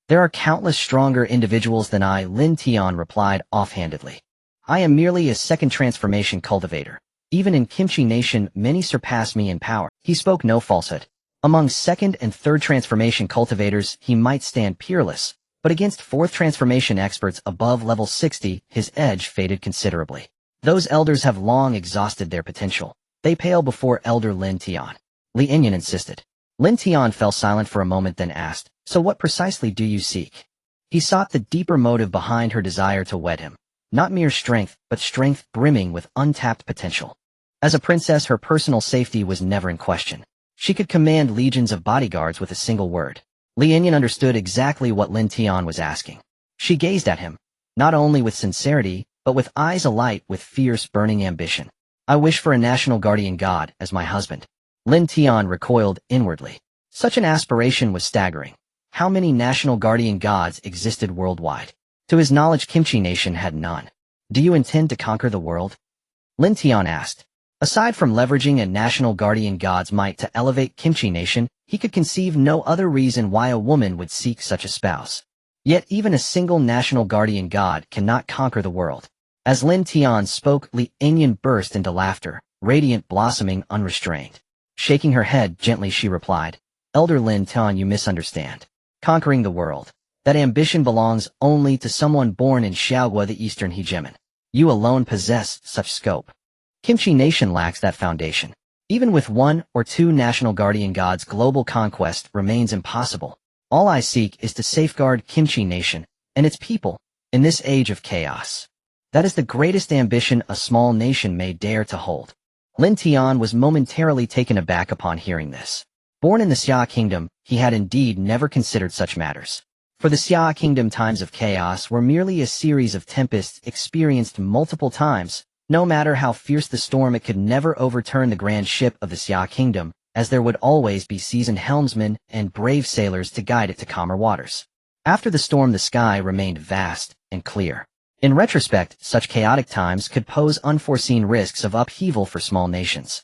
There are countless stronger individuals than I, Lin Tian replied offhandedly. I am merely a second transformation cultivator. Even in Kimchi Nation, many surpass me in power. He spoke no falsehood. Among second and third transformation cultivators, he might stand peerless, but against fourth transformation experts above level 60, his edge faded considerably. Those elders have long exhausted their potential. They pale before Elder Lin Tian. Li Inyan insisted. Lin Tian fell silent for a moment, then asked, so what precisely do you seek? He sought the deeper motive behind her desire to wed him. Not mere strength, but strength brimming with untapped potential. As a princess, her personal safety was never in question. She could command legions of bodyguards with a single word. Li Inyan understood exactly what Lin Tian was asking. She gazed at him, not only with sincerity, but with eyes alight with fierce, burning ambition. I wish for a national guardian god as my husband. Lin Tian recoiled inwardly. Such an aspiration was staggering. How many national guardian gods existed worldwide? To his knowledge, Kimchi Nation had none. Do you intend to conquer the world? Lin Tian asked. Aside from leveraging a national guardian god's might to elevate Kimchi Nation, he could conceive no other reason why a woman would seek such a spouse. Yet even a single national guardian god cannot conquer the world. As Lin Tian spoke, Li Inyan burst into laughter, radiant, blossoming, unrestrained. Shaking her head gently, she replied, Elder Lin Tian, you misunderstand. Conquering the world. That ambition belongs only to someone born in Xiaogua, the Eastern Hegemon. You alone possess such scope. Kimchi Nation lacks that foundation. Even with one or two national guardian gods, global conquest remains impossible. All I seek is to safeguard Kimchi Nation and its people in this age of chaos. That is the greatest ambition a small nation may dare to hold. Lin Tian was momentarily taken aback upon hearing this. Born in the Xia Kingdom, he had indeed never considered such matters. For the Xia Kingdom, times of chaos were merely a series of tempests experienced multiple times. No matter how fierce the storm, it could never overturn the grand ship of the Xia Kingdom, as there would always be seasoned helmsmen and brave sailors to guide it to calmer waters. After the storm, the sky remained vast and clear. In retrospect, such chaotic times could pose unforeseen risks of upheaval for small nations.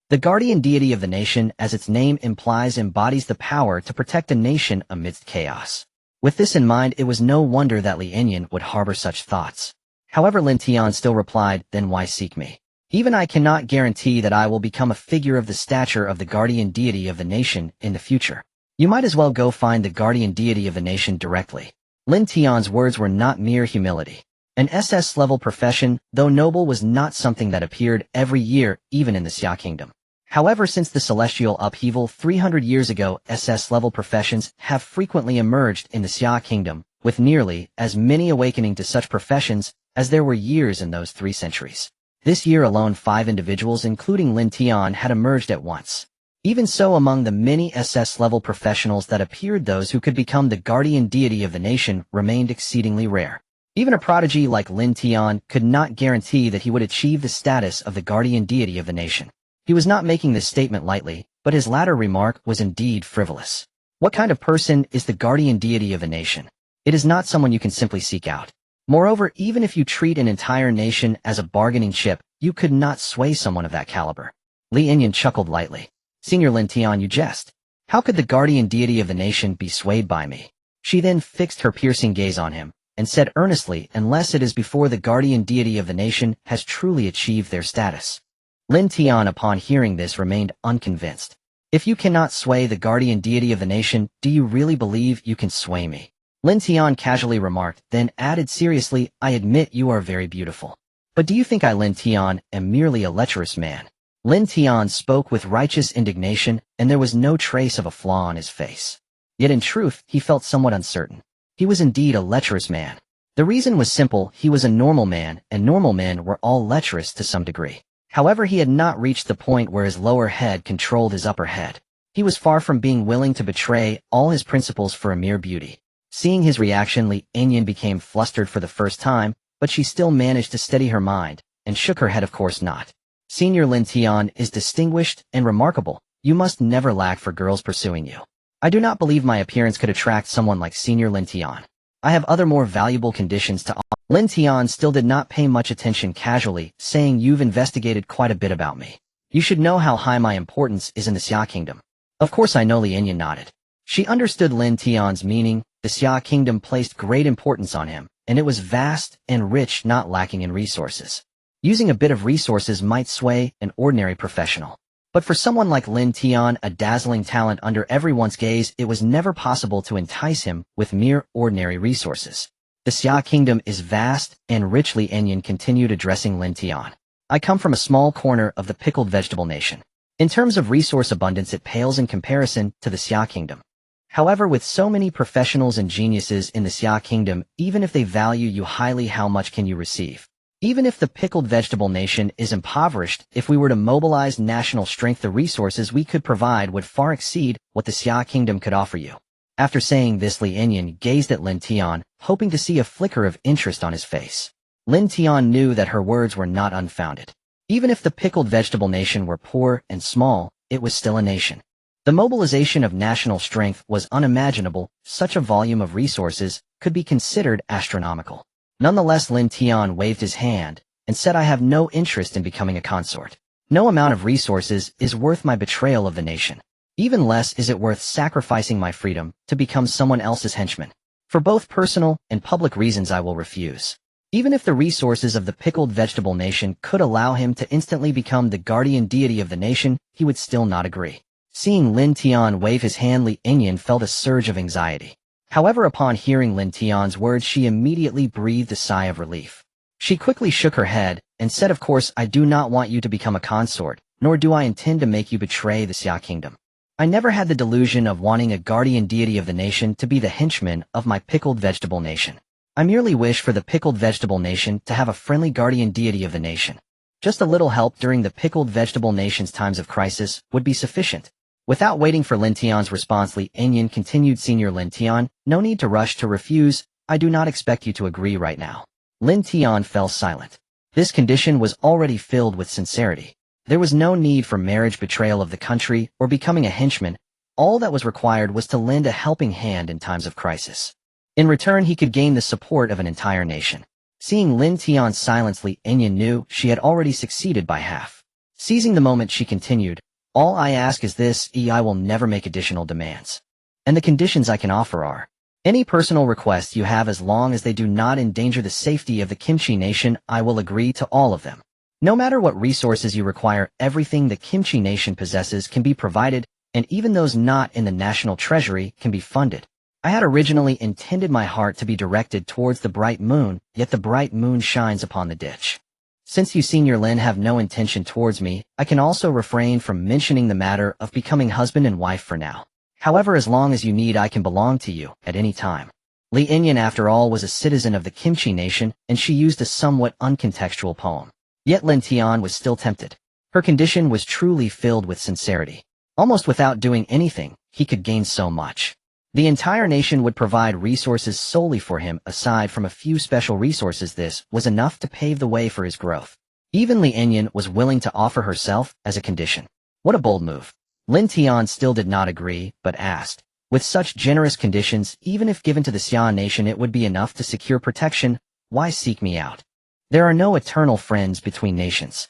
The guardian deity of the nation, as its name implies, embodies the power to protect a nation amidst chaos. With this in mind, it was no wonder that Li Inyan would harbor such thoughts. However, Lin Tian still replied, then why seek me? Even I cannot guarantee that I will become a figure of the stature of the guardian deity of the nation in the future. You might as well go find the guardian deity of the nation directly. Lin Tian's words were not mere humility. An SS-level profession, though noble, was not something that appeared every year, even in the Xia Kingdom. However, since the celestial upheaval 300 years ago, SS-level professions have frequently emerged in the Xia Kingdom, with nearly as many awakening to such professions as there were years in those 3 centuries. This year alone, 5 individuals, including Lin Tian, had emerged at once. Even so, among the many SS-level professionals that appeared, those who could become the guardian deity of the nation remained exceedingly rare. Even a prodigy like Lin Tian could not guarantee that he would achieve the status of the guardian deity of the nation. He was not making this statement lightly, but his latter remark was indeed frivolous. What kind of person is the guardian deity of a nation? It is not someone you can simply seek out. Moreover, even if you treat an entire nation as a bargaining chip, you could not sway someone of that caliber. Li Inyan chuckled lightly. Senior Lin Tian, you jest. How could the guardian deity of the nation be swayed by me? She then fixed her piercing gaze on him, and said earnestly, unless it is before the guardian deity of the nation has truly achieved their status. Lin Tian, upon hearing this, remained unconvinced. If you cannot sway the guardian deity of the nation, do you really believe you can sway me? Lin Tian casually remarked, then added seriously, I admit you are very beautiful. But do you think I, Lin Tian, am merely a lecherous man? Lin Tian spoke with righteous indignation, and there was no trace of a flaw on his face. Yet in truth, he felt somewhat uncertain. He was indeed a lecherous man. The reason was simple, he was a normal man, and normal men were all lecherous to some degree. However, he had not reached the point where his lower head controlled his upper head. He was far from being willing to betray all his principles for a mere beauty. Seeing his reaction, Li Inyan became flustered for the first time, but she still managed to steady her mind, and shook her head. Of course not. Senior Lin Tian is distinguished and remarkable. You must never lack for girls pursuing you. I do not believe my appearance could attract someone like Senior Lin Tian. I have other more valuable conditions to offer. Lin Tian still did not pay much attention, casually saying, you've investigated quite a bit about me. You should know how high my importance is in the Xia Kingdom. Of course I know. Lin Tian nodded. She understood Lin Tian's meaning. The Xia Kingdom placed great importance on him, and it was vast and rich, not lacking in resources. Using a bit of resources might sway an ordinary professional. But for someone like Lin Tian, a dazzling talent under everyone's gaze, it was never possible to entice him with mere ordinary resources. The Xia Kingdom is vast and rich. Lin Tian continued, addressing Lin Tian. I come from a small corner of the pickled vegetable nation. In terms of resource abundance, it pales in comparison to the Xia Kingdom. However, with so many professionals and geniuses in the Xia Kingdom, even if they value you highly, how much can you receive? Even if the pickled vegetable nation is impoverished, if we were to mobilize national strength, the resources we could provide would far exceed what the Xia Kingdom could offer you. After saying this, Lin Tian gazed at Lin Tian, hoping to see a flicker of interest on his face. Lin Tian knew that her words were not unfounded. Even if the pickled vegetable nation were poor and small, it was still a nation. The mobilization of national strength was unimaginable. Such a volume of resources could be considered astronomical. Nonetheless, Lin Tian waved his hand and said, I have no interest in becoming a consort. No amount of resources is worth my betrayal of the nation. Even less is it worth sacrificing my freedom to become someone else's henchman. For both personal and public reasons, I will refuse. Even if the resources of the pickled vegetable nation could allow him to instantly become the guardian deity of the nation, he would still not agree. Seeing Lin Tian wave his hand, Lin Tian felt a surge of anxiety. However, upon hearing Lin Tian's words, she immediately breathed a sigh of relief. She quickly shook her head and said, of course, I do not want you to become a consort, nor do I intend to make you betray the Xia Kingdom. I never had the delusion of wanting a guardian deity of the nation to be the henchman of my pickled vegetable nation. I merely wish for the pickled vegetable nation to have a friendly guardian deity of the nation. Just a little help during the pickled vegetable nation's times of crisis would be sufficient. Without waiting for Lin Tian's response, Lin Tian continued, Senior Lin Tian, no need to rush to refuse. I do not expect you to agree right now. Lin Tian fell silent. This condition was already filled with sincerity. There was no need for marriage, betrayal of the country, or becoming a henchman. All that was required was to lend a helping hand in times of crisis. In return, he could gain the support of an entire nation. Seeing Lin Tian's silence, Lin Tian knew she had already succeeded by half. Seizing the moment, she continued, all I ask is this, I will never make additional demands. And the conditions I can offer are, any personal requests you have, as long as they do not endanger the safety of the Kimchi nation, I will agree to all of them. No matter what resources you require, everything the Kimchi nation possesses can be provided, and even those not in the national treasury can be funded. I had originally intended my heart to be directed towards the bright moon, yet the bright moon shines upon the ditch. Since you, Senior Lin, have no intention towards me, I can also refrain from mentioning the matter of becoming husband and wife for now. However, as long as you need, I can belong to you at any time. Lin Tian, after all, was a citizen of the Kimchi nation, and she used a somewhat uncontextual poem. Yet Lin Tian was still tempted. Her condition was truly filled with sincerity. Almost without doing anything, he could gain so much. The entire nation would provide resources solely for him. Aside from a few special resources, this was enough to pave the way for his growth. Even Lin Tian was willing to offer herself as a condition. What a bold move. Lin Tian still did not agree, but asked, with such generous conditions, even if given to the Xia nation, it would be enough to secure protection. Why seek me out? There are no eternal friends between nations.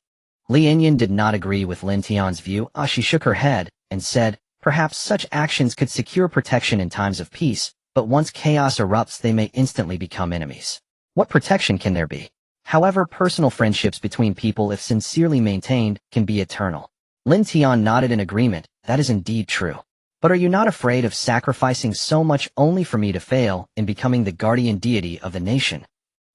Lin Tian did not agree with Lin Tian's view. She shook her head and said, perhaps such actions could secure protection in times of peace, but once chaos erupts, they may instantly become enemies. What protection can there be? However, personal friendships between people, if sincerely maintained, can be eternal. Lin Tian nodded in agreement. That is indeed true. But are you not afraid of sacrificing so much only for me to fail in becoming the guardian deity of the nation?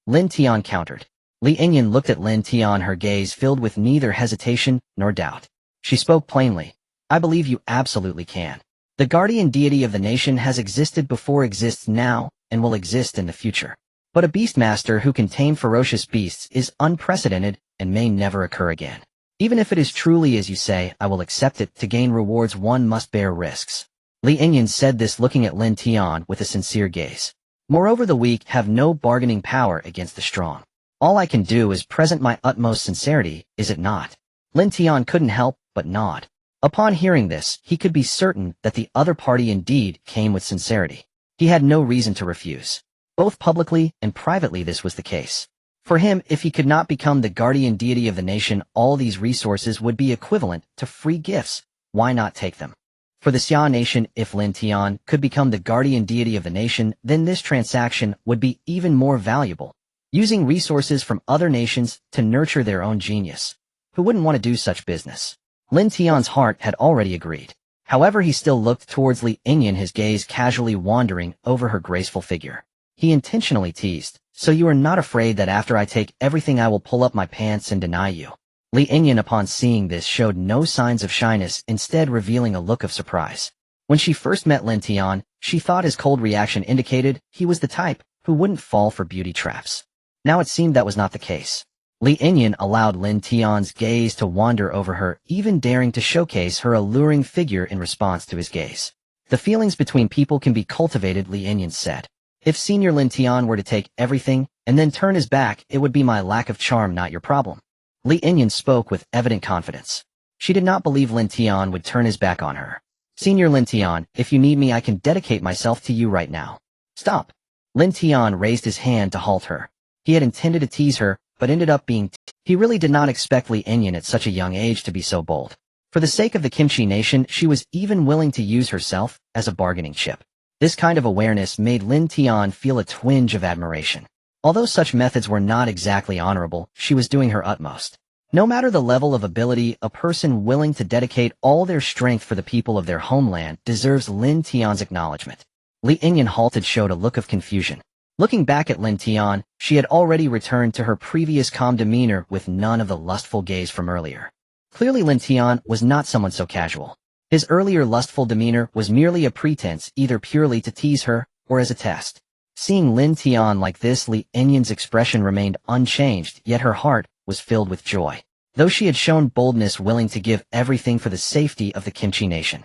Lin Tian countered. Lin Tian looked at Lin Tian, her gaze filled with neither hesitation nor doubt. She spoke plainly. I believe you absolutely can. The guardian deity of the nation has existed before, exists now, and will exist in the future. But a beastmaster who can tame ferocious beasts is unprecedented and may never occur again. Even if it is truly as you say, I will accept it. To gain rewards, one must bear risks. Lin Tian said this, looking at Lin Tian with a sincere gaze. Moreover, the weak have no bargaining power against the strong. All I can do is present my utmost sincerity, is it not? Lin Tian couldn't help but nod. Upon hearing this, he could be certain that the other party indeed came with sincerity. He had no reason to refuse. Both publicly and privately, this was the case. For him, if he could not become the guardian deity of the nation, all these resources would be equivalent to free gifts. Why not take them? For the Xia nation, if Lin Tian could become the guardian deity of the nation, then this transaction would be even more valuable, using resources from other nations to nurture their own genius. Who wouldn't want to do such business? Lin Tian's heart had already agreed. However, he still looked towards Li Yinyan, his gaze casually wandering over her graceful figure. He intentionally teased, "So you are not afraid that after I take everything I will pull up my pants and deny you?" Li Yinyan, upon seeing this, showed no signs of shyness, instead revealing a look of surprise. When she first met Lin Tian, she thought his cold reaction indicated he was the type who wouldn't fall for beauty traps. Now it seemed that was not the case. Li Yinyan allowed Lin Tian's gaze to wander over her, even daring to showcase her alluring figure in response to his gaze. "The feelings between people can be cultivated," Li Yinyan said. "If Senior Lin Tian were to take everything and then turn his back, it would be my lack of charm, not your problem." Li Yinyan spoke with evident confidence. She did not believe Lin Tian would turn his back on her. "Senior Lin Tian, if you need me, I can dedicate myself to you right now." "Stop!" Lin Tian raised his hand to halt her. He had intended to tease her, but ended up being he really did not expect Li Yinyan at such a young age to be so bold. For the sake of the Kimchi nation, she was even willing to use herself as a bargaining chip. This kind of awareness made Lin Tian feel a twinge of admiration. Although such methods were not exactly honorable, she was doing her utmost. No matter the level of ability, a person willing to dedicate all their strength for the people of their homeland deserves Lin Tian's acknowledgement. Li Yinyan halted, showed a look of confusion. Looking back at Lin Tian, she had already returned to her previous calm demeanor with none of the lustful gaze from earlier. Clearly Lin Tian was not someone so casual. His earlier lustful demeanor was merely a pretense, either purely to tease her or as a test. Seeing Lin Tian like this, Li Yinyan's expression remained unchanged, yet her heart was filled with joy. Though she had shown boldness, willing to give everything for the safety of the Kimchi nation.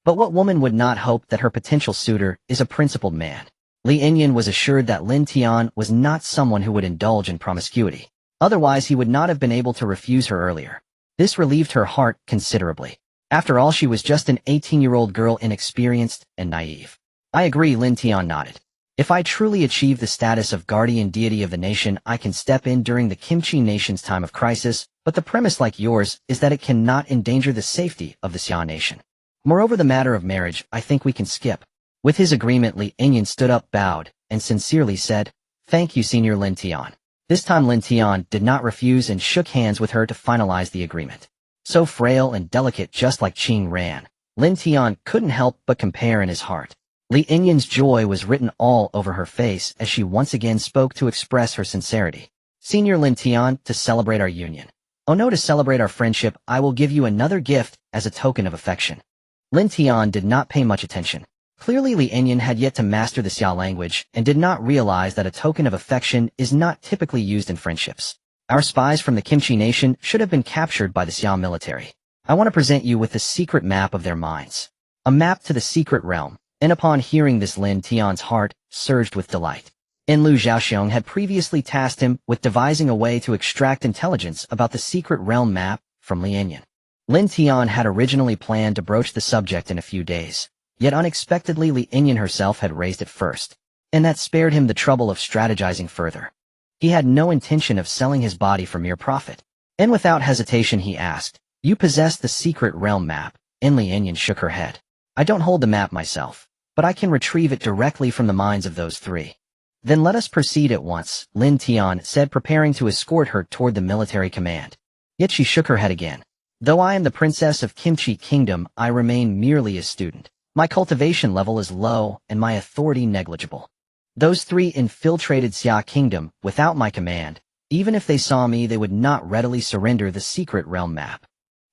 But what woman would not hope that her potential suitor is a principled man? Li Yinyan was assured that Lin Tian was not someone who would indulge in promiscuity. Otherwise, he would not have been able to refuse her earlier. This relieved her heart considerably. After all, she was just an 18-year-old girl, inexperienced and naive. "I agree," Lin Tian nodded. "If I truly achieve the status of guardian deity of the nation, I can step in during the Kimchi nation's time of crisis, but the premise, like yours, is that it cannot endanger the safety of the Xia nation. Moreover, the matter of marriage, I think we can skip." With his agreement, Li Yinyan stood up, bowed, and sincerely said, "Thank you, Senior Lin Tian." This time Lin Tian did not refuse and shook hands with her to finalize the agreement. So frail and delicate, just like Qing Ran, Lin Tian couldn't help but compare in his heart. Li Yinyan's joy was written all over her face as she once again spoke to express her sincerity. "Senior Lin Tian, to celebrate our union. Oh no, to celebrate our friendship, I will give you another gift as a token of affection." Lin Tian did not pay much attention. Clearly Li Yinyan had yet to master the Xia language and did not realize that a token of affection is not typically used in friendships. "Our spies from the Kimchi nation should have been captured by the Xia military. I want to present you with the secret map of their minds. A map to the secret realm." And upon hearing this, Lin Tian's heart surged with delight. Enlu Zhaoxiong had previously tasked him with devising a way to extract intelligence about the secret realm map from Li Yinyan. Lin Tian had originally planned to broach the subject in a few days, yet unexpectedly Li Yinyan herself had raised it first, and that spared him the trouble of strategizing further. He had no intention of selling his body for mere profit, and without hesitation he asked, "You possess the secret realm map?" And Li Yinyan shook her head. "I don't hold the map myself, but I can retrieve it directly from the minds of those three." "Then let us proceed at once," Lin Tian said, preparing to escort her toward the military command. Yet she shook her head again. "Though I am the princess of Kimchi Kingdom, I remain merely a student. My cultivation level is low and my authority negligible. Those three infiltrated Xia Kingdom without my command. Even if they saw me, they would not readily surrender the secret realm map.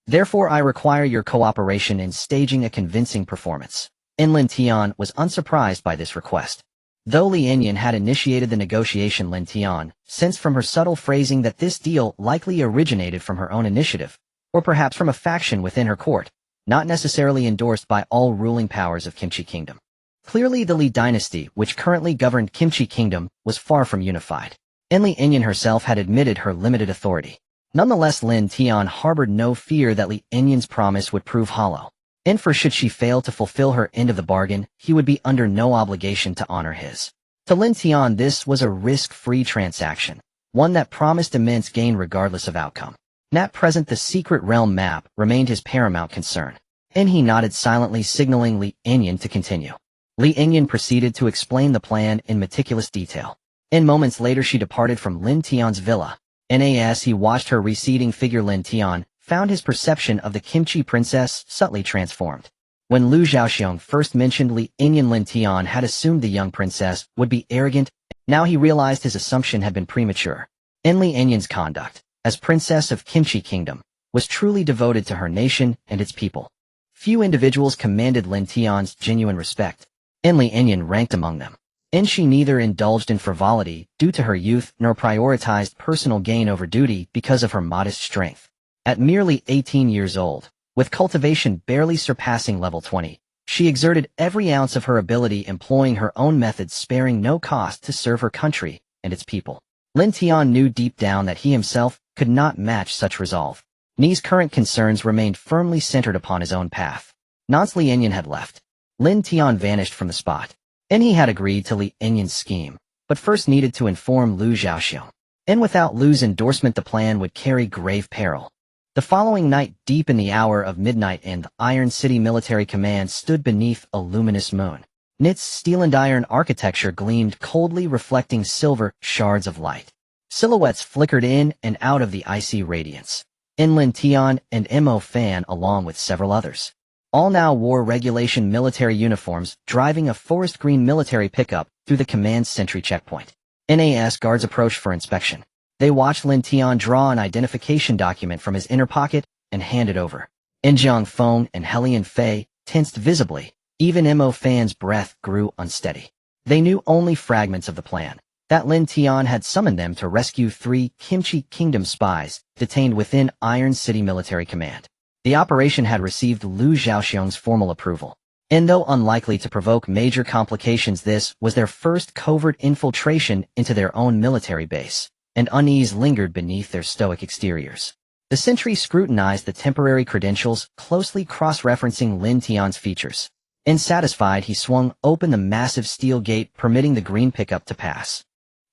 Therefore, I require your cooperation in staging a convincing performance." And Lin Tian was unsurprised by this request. Though Li Yinyan had initiated the negotiation, Lin Tian sensed from her subtle phrasing that this deal likely originated from her own initiative, or perhaps from a faction within her court, not necessarily endorsed by all ruling powers of Kimchi Kingdom. Clearly the Li dynasty, which currently governed Kimchi Kingdom, was far from unified, and Li Yinyan herself had admitted her limited authority. Nonetheless, Lin Tian harbored no fear that Li Yinyan's promise would prove hollow. And for should she fail to fulfill her end of the bargain, he would be under no obligation to honor his. To Lin Tian, this was a risk-free transaction. one that promised immense gain regardless of outcome. At present, the secret realm map remained his paramount concern, and he nodded silently, signaling Lin Tian to continue. Lin Tian proceeded to explain the plan in meticulous detail. And moments later she departed from Lin Tian's villa. As he watched her receding figure, Lin Tian found his perception of the Kimchi princess subtly transformed. When Lu Zhaoxiong first mentioned Lin Tian had assumed the young princess would be arrogant. Now he realized his assumption had been premature. Lin Tian's conduct, as princess of Kimchi Kingdom, was truly devoted to her nation and its people. Few individuals commanded Lin Tian's genuine respect, and Lin Tian ranked among them. And she neither indulged in frivolity due to her youth nor prioritized personal gain over duty because of her modest strength. At merely 18 years old, with cultivation barely surpassing level 20, she exerted every ounce of her ability, employing her own methods, sparing no cost to serve her country and its people. Lin Tian knew deep down that he himself could not match such resolve. Ni's current concerns remained firmly centered upon his own path. Once Lin Tian had left, Lin Tian vanished from the spot, and he had agreed to Lin Tian's scheme, but first needed to inform Lu Zhaoxiong. And without Lu's endorsement, the plan would carry grave peril. The following night, deep in the hour of midnight, and the Iron City Military Command stood beneath a luminous moon. Its steel and iron architecture gleamed coldly, reflecting silver shards of light. Silhouettes flickered in and out of the icy radiance. Lin Tian and Mo Fan, along with several others, all now wore regulation military uniforms, driving a forest green military pickup through the command's sentry checkpoint. NAS guards approached for inspection. They watched Lin Tian draw an identification document from his inner pocket and hand it over. Jiang Feng and Helian Fei tensed visibly. Even Mo Fan's breath grew unsteady. They knew only fragments of the plan, that Lin Tian had summoned them to rescue 3 Kimchi Kingdom spies detained within Iron City Military Command. The operation had received Lu Zhaoxiong's formal approval. And though unlikely to provoke major complications, this was their first covert infiltration into their own military base, and unease lingered beneath their stoic exteriors. The sentry scrutinized the temporary credentials, closely cross-referencing Lin Tian's features. Satisfied, he swung open the massive steel gate, permitting the green pickup to pass.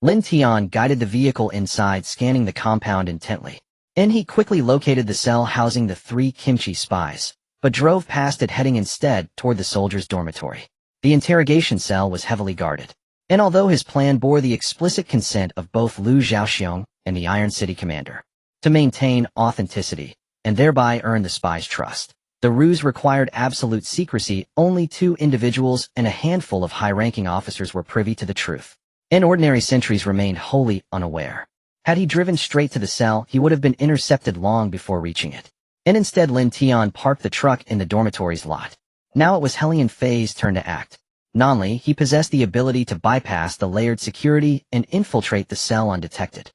Lin Tian guided the vehicle inside, scanning the compound intently. And he quickly located the cell housing the 3 Kimchi spies, but drove past it, heading instead toward the soldiers' dormitory. The interrogation cell was heavily guarded, and although his plan bore the explicit consent of both Lu Zhaoxiong and the Iron City commander, to maintain authenticity and thereby earn the spies' trust, the ruse required absolute secrecy. Only 2 individuals and a handful of high-ranking officers were privy to the truth, and ordinary sentries remained wholly unaware. Had he driven straight to the cell, he would have been intercepted long before reaching it. And instead, Lin Tian parked the truck in the dormitory's lot. Now it was Helian Fei's turn to act. Nonly, he possessed the ability to bypass the layered security and infiltrate the cell undetected.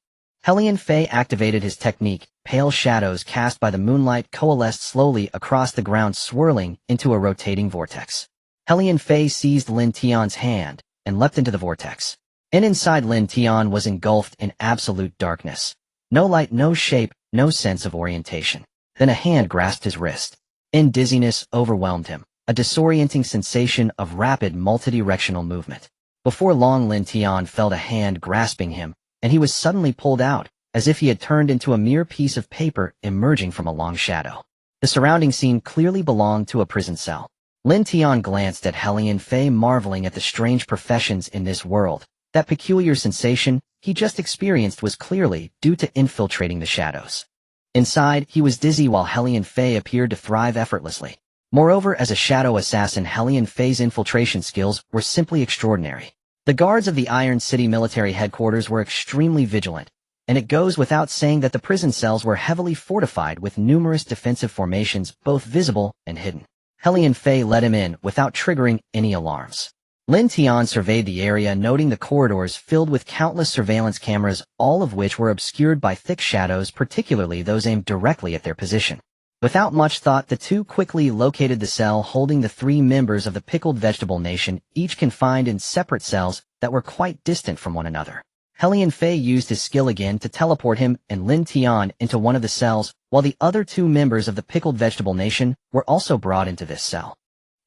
Helian Fei activated his technique. Pale shadows cast by the moonlight coalesced slowly across the ground, swirling into a rotating vortex. Helian Fei seized Lin Tian's hand and leapt into the vortex. And inside, Lin Tian was engulfed in absolute darkness. No light, no shape, no sense of orientation. Then a hand grasped his wrist. And dizziness overwhelmed him, a disorienting sensation of rapid multidirectional movement. Before long, Lin Tian felt a hand grasping him, and he was suddenly pulled out, as if he had turned into a mere piece of paper emerging from a long shadow. The surrounding scene clearly belonged to a prison cell. Lin Tian glanced at Helian Fei, marveling at the strange professions in this world. That peculiar sensation he just experienced was clearly due to infiltrating the shadows. Inside, he was dizzy while Helian Fei appeared to thrive effortlessly. Moreover, as a shadow assassin, Helian Fei's infiltration skills were simply extraordinary. The guards of the Iron City military headquarters were extremely vigilant, and it goes without saying that the prison cells were heavily fortified with numerous defensive formations, both visible and hidden. Helian Fei let him in without triggering any alarms. Lin Tian surveyed the area, noting the corridors filled with countless surveillance cameras, all of which were obscured by thick shadows, particularly those aimed directly at their position. Without much thought, the 2 quickly located the cell holding the 3 members of the Pickled Vegetable Nation, each confined in separate cells that were quite distant from one another. Helian Fei used his skill again to teleport him and Lin Tian into one of the cells, while the other 2 members of the Pickled Vegetable Nation were also brought into this cell.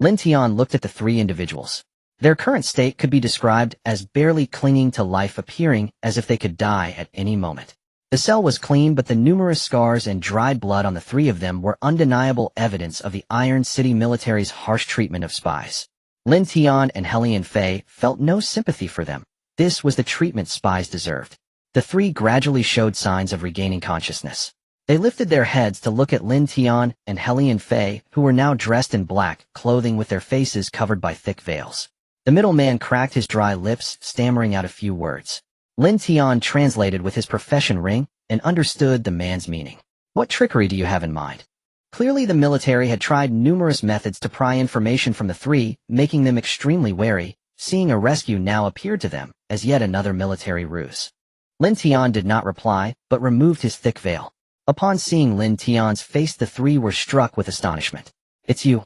Lin Tian looked at the 3 individuals. Their current state could be described as barely clinging to life, appearing as if they could die at any moment. The cell was clean, but the numerous scars and dried blood on the three of them were undeniable evidence of the Iron City military's harsh treatment of spies. Lin Tian and Helian Fei felt no sympathy for them. This was the treatment spies deserved. The three gradually showed signs of regaining consciousness. They lifted their heads to look at Lin Tian and Helian Fei, who were now dressed in black clothing with their faces covered by thick veils. The middle man cracked his dry lips, stammering out a few words. Lin Tian translated with his profession ring and understood the man's meaning. What trickery do you have in mind? Clearly the military had tried numerous methods to pry information from the three, making them extremely wary. Seeing a rescue now appeared to them as yet another military ruse. Lin Tian did not reply, but removed his thick veil. Upon seeing Lin Tian's face, the three were struck with astonishment. It's you.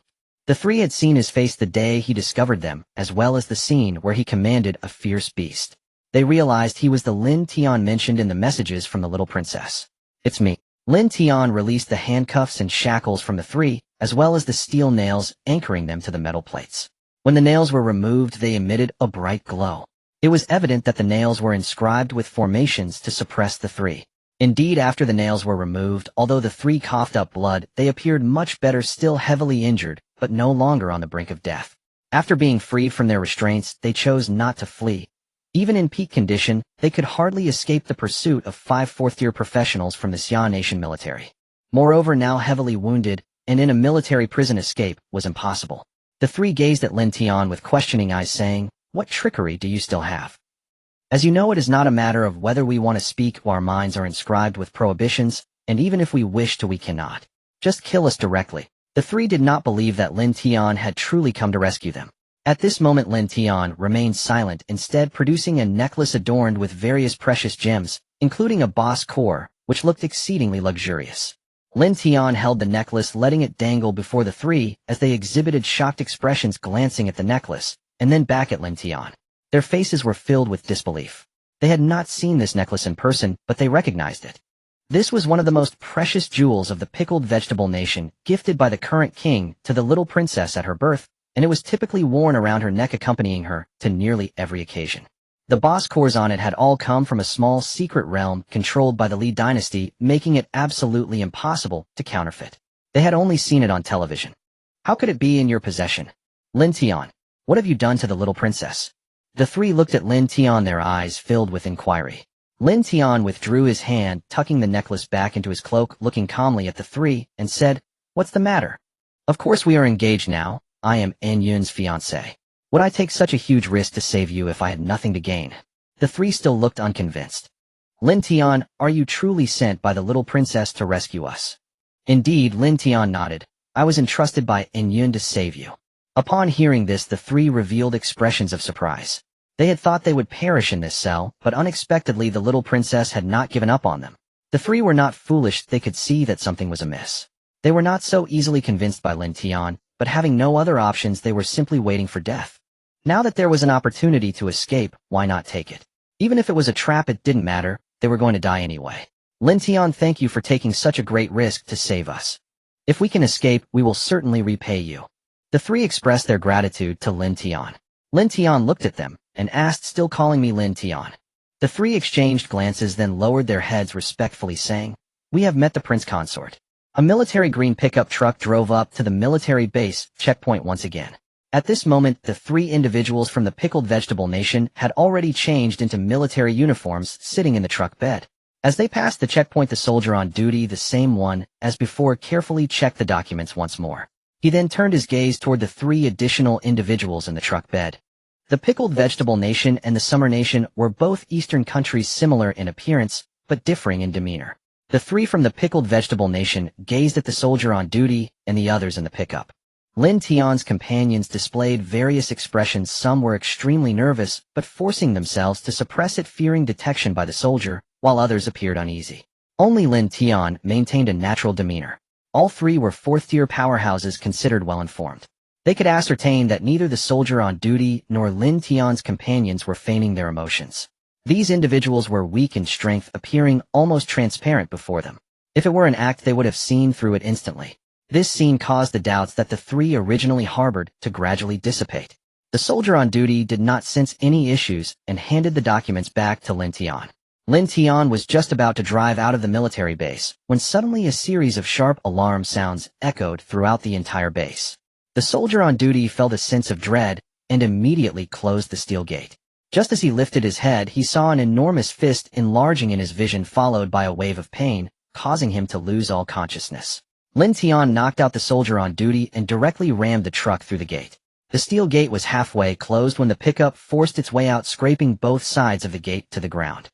The three had seen his face the day he discovered them, as well as the scene where he commanded a fierce beast. They realized he was the Lin Tian mentioned in the messages from the little princess. It's me. Lin Tian released the handcuffs and shackles from the three, as well as the steel nails anchoring them to the metal plates. When the nails were removed, they emitted a bright glow. It was evident that the nails were inscribed with formations to suppress the three. Indeed, after the nails were removed, although the three coughed up blood, they appeared much better, still heavily injured, but no longer on the brink of death. After being freed from their restraints, they chose not to flee. Even in peak condition, they could hardly escape the pursuit of 5 fourth-year professionals from the Xia Nation military. Moreover, now heavily wounded, and in a military prison, escape was impossible. The three gazed at Lin Tian with questioning eyes, saying, "What trickery do you still have?" As you know, it is not a matter of whether we want to speak, our minds are inscribed with prohibitions, and even if we wish to, we cannot. Just kill us directly. The three did not believe that Lin Tian had truly come to rescue them. At this moment Lin Tian remained silent, instead producing a necklace adorned with various precious gems, including a boss core, which looked exceedingly luxurious. Lin Tian held the necklace, letting it dangle before the three as they exhibited shocked expressions, glancing at the necklace, and then back at Lin Tian. Their faces were filled with disbelief. They had not seen this necklace in person, but they recognized it. This was one of the most precious jewels of the pickled vegetable nation, gifted by the current king to the little princess at her birth, and it was typically worn around her neck, accompanying her to nearly every occasion. The boss cores on it had all come from a small secret realm controlled by the Li dynasty, making it absolutely impossible to counterfeit. They had only seen it on television. How could it be in your possession? Lin Tian, what have you done to the little princess? The three looked at Lin Tian, their eyes filled with inquiry. Lin Tian withdrew his hand, tucking the necklace back into his cloak, looking calmly at the three, and said, "What's the matter? Of course we are engaged now. I am En Yun's fiancé. Would I take such a huge risk to save you if I had nothing to gain?" The three still looked unconvinced. "Lin Tian, are you truly sent by the little princess to rescue us?" Indeed, Lin Tian nodded. "I was entrusted by En Yun to save you." Upon hearing this, the three revealed expressions of surprise. They had thought they would perish in this cell, but unexpectedly the little princess had not given up on them. The three were not foolish, they could see that something was amiss. They were not so easily convinced by Lin Tian, but having no other options, they were simply waiting for death. Now that there was an opportunity to escape, why not take it? Even if it was a trap, it didn't matter, they were going to die anyway. "Lin Tian, thank you for taking such a great risk to save us. If we can escape, we will certainly repay you." The three expressed their gratitude to Lin Tian. Lin Tian looked at them and asked, "Still calling me Lin Tian?" The three exchanged glances, then lowered their heads respectfully, saying, "We have met the prince consort." A military green pickup truck drove up to the military base checkpoint once again. At this moment, the three individuals from the pickled vegetable nation had already changed into military uniforms, sitting in the truck bed. As they passed the checkpoint, the soldier on duty, the same one as before, carefully checked the documents once more. He then turned his gaze toward the three additional individuals in the truck bed. The pickled vegetable nation and the summer nation were both Eastern countries, similar in appearance, but differing in demeanor. The three from the pickled vegetable nation gazed at the soldier on duty and the others in the pickup. Lin Tian's companions displayed various expressions. Some were extremely nervous, but forcing themselves to suppress it, fearing detection by the soldier, while others appeared uneasy. Only Lin Tian maintained a natural demeanor. All three were fourth-tier powerhouses, considered well-informed. They could ascertain that neither the soldier on duty nor Lin Tian's companions were feigning their emotions. These individuals were weak in strength, appearing almost transparent before them. If it were an act, they would have seen through it instantly. This scene caused the doubts that the three originally harbored to gradually dissipate. The soldier on duty did not sense any issues and handed the documents back to Lin Tian. Lin Tian was just about to drive out of the military base when suddenly a series of sharp alarm sounds echoed throughout the entire base. The soldier on duty felt a sense of dread and immediately closed the steel gate. Just as he lifted his head, he saw an enormous fist enlarging in his vision, followed by a wave of pain, causing him to lose all consciousness. Lin Tian knocked out the soldier on duty and directly rammed the truck through the gate. The steel gate was halfway closed when the pickup forced its way out, scraping both sides of the gate to the ground.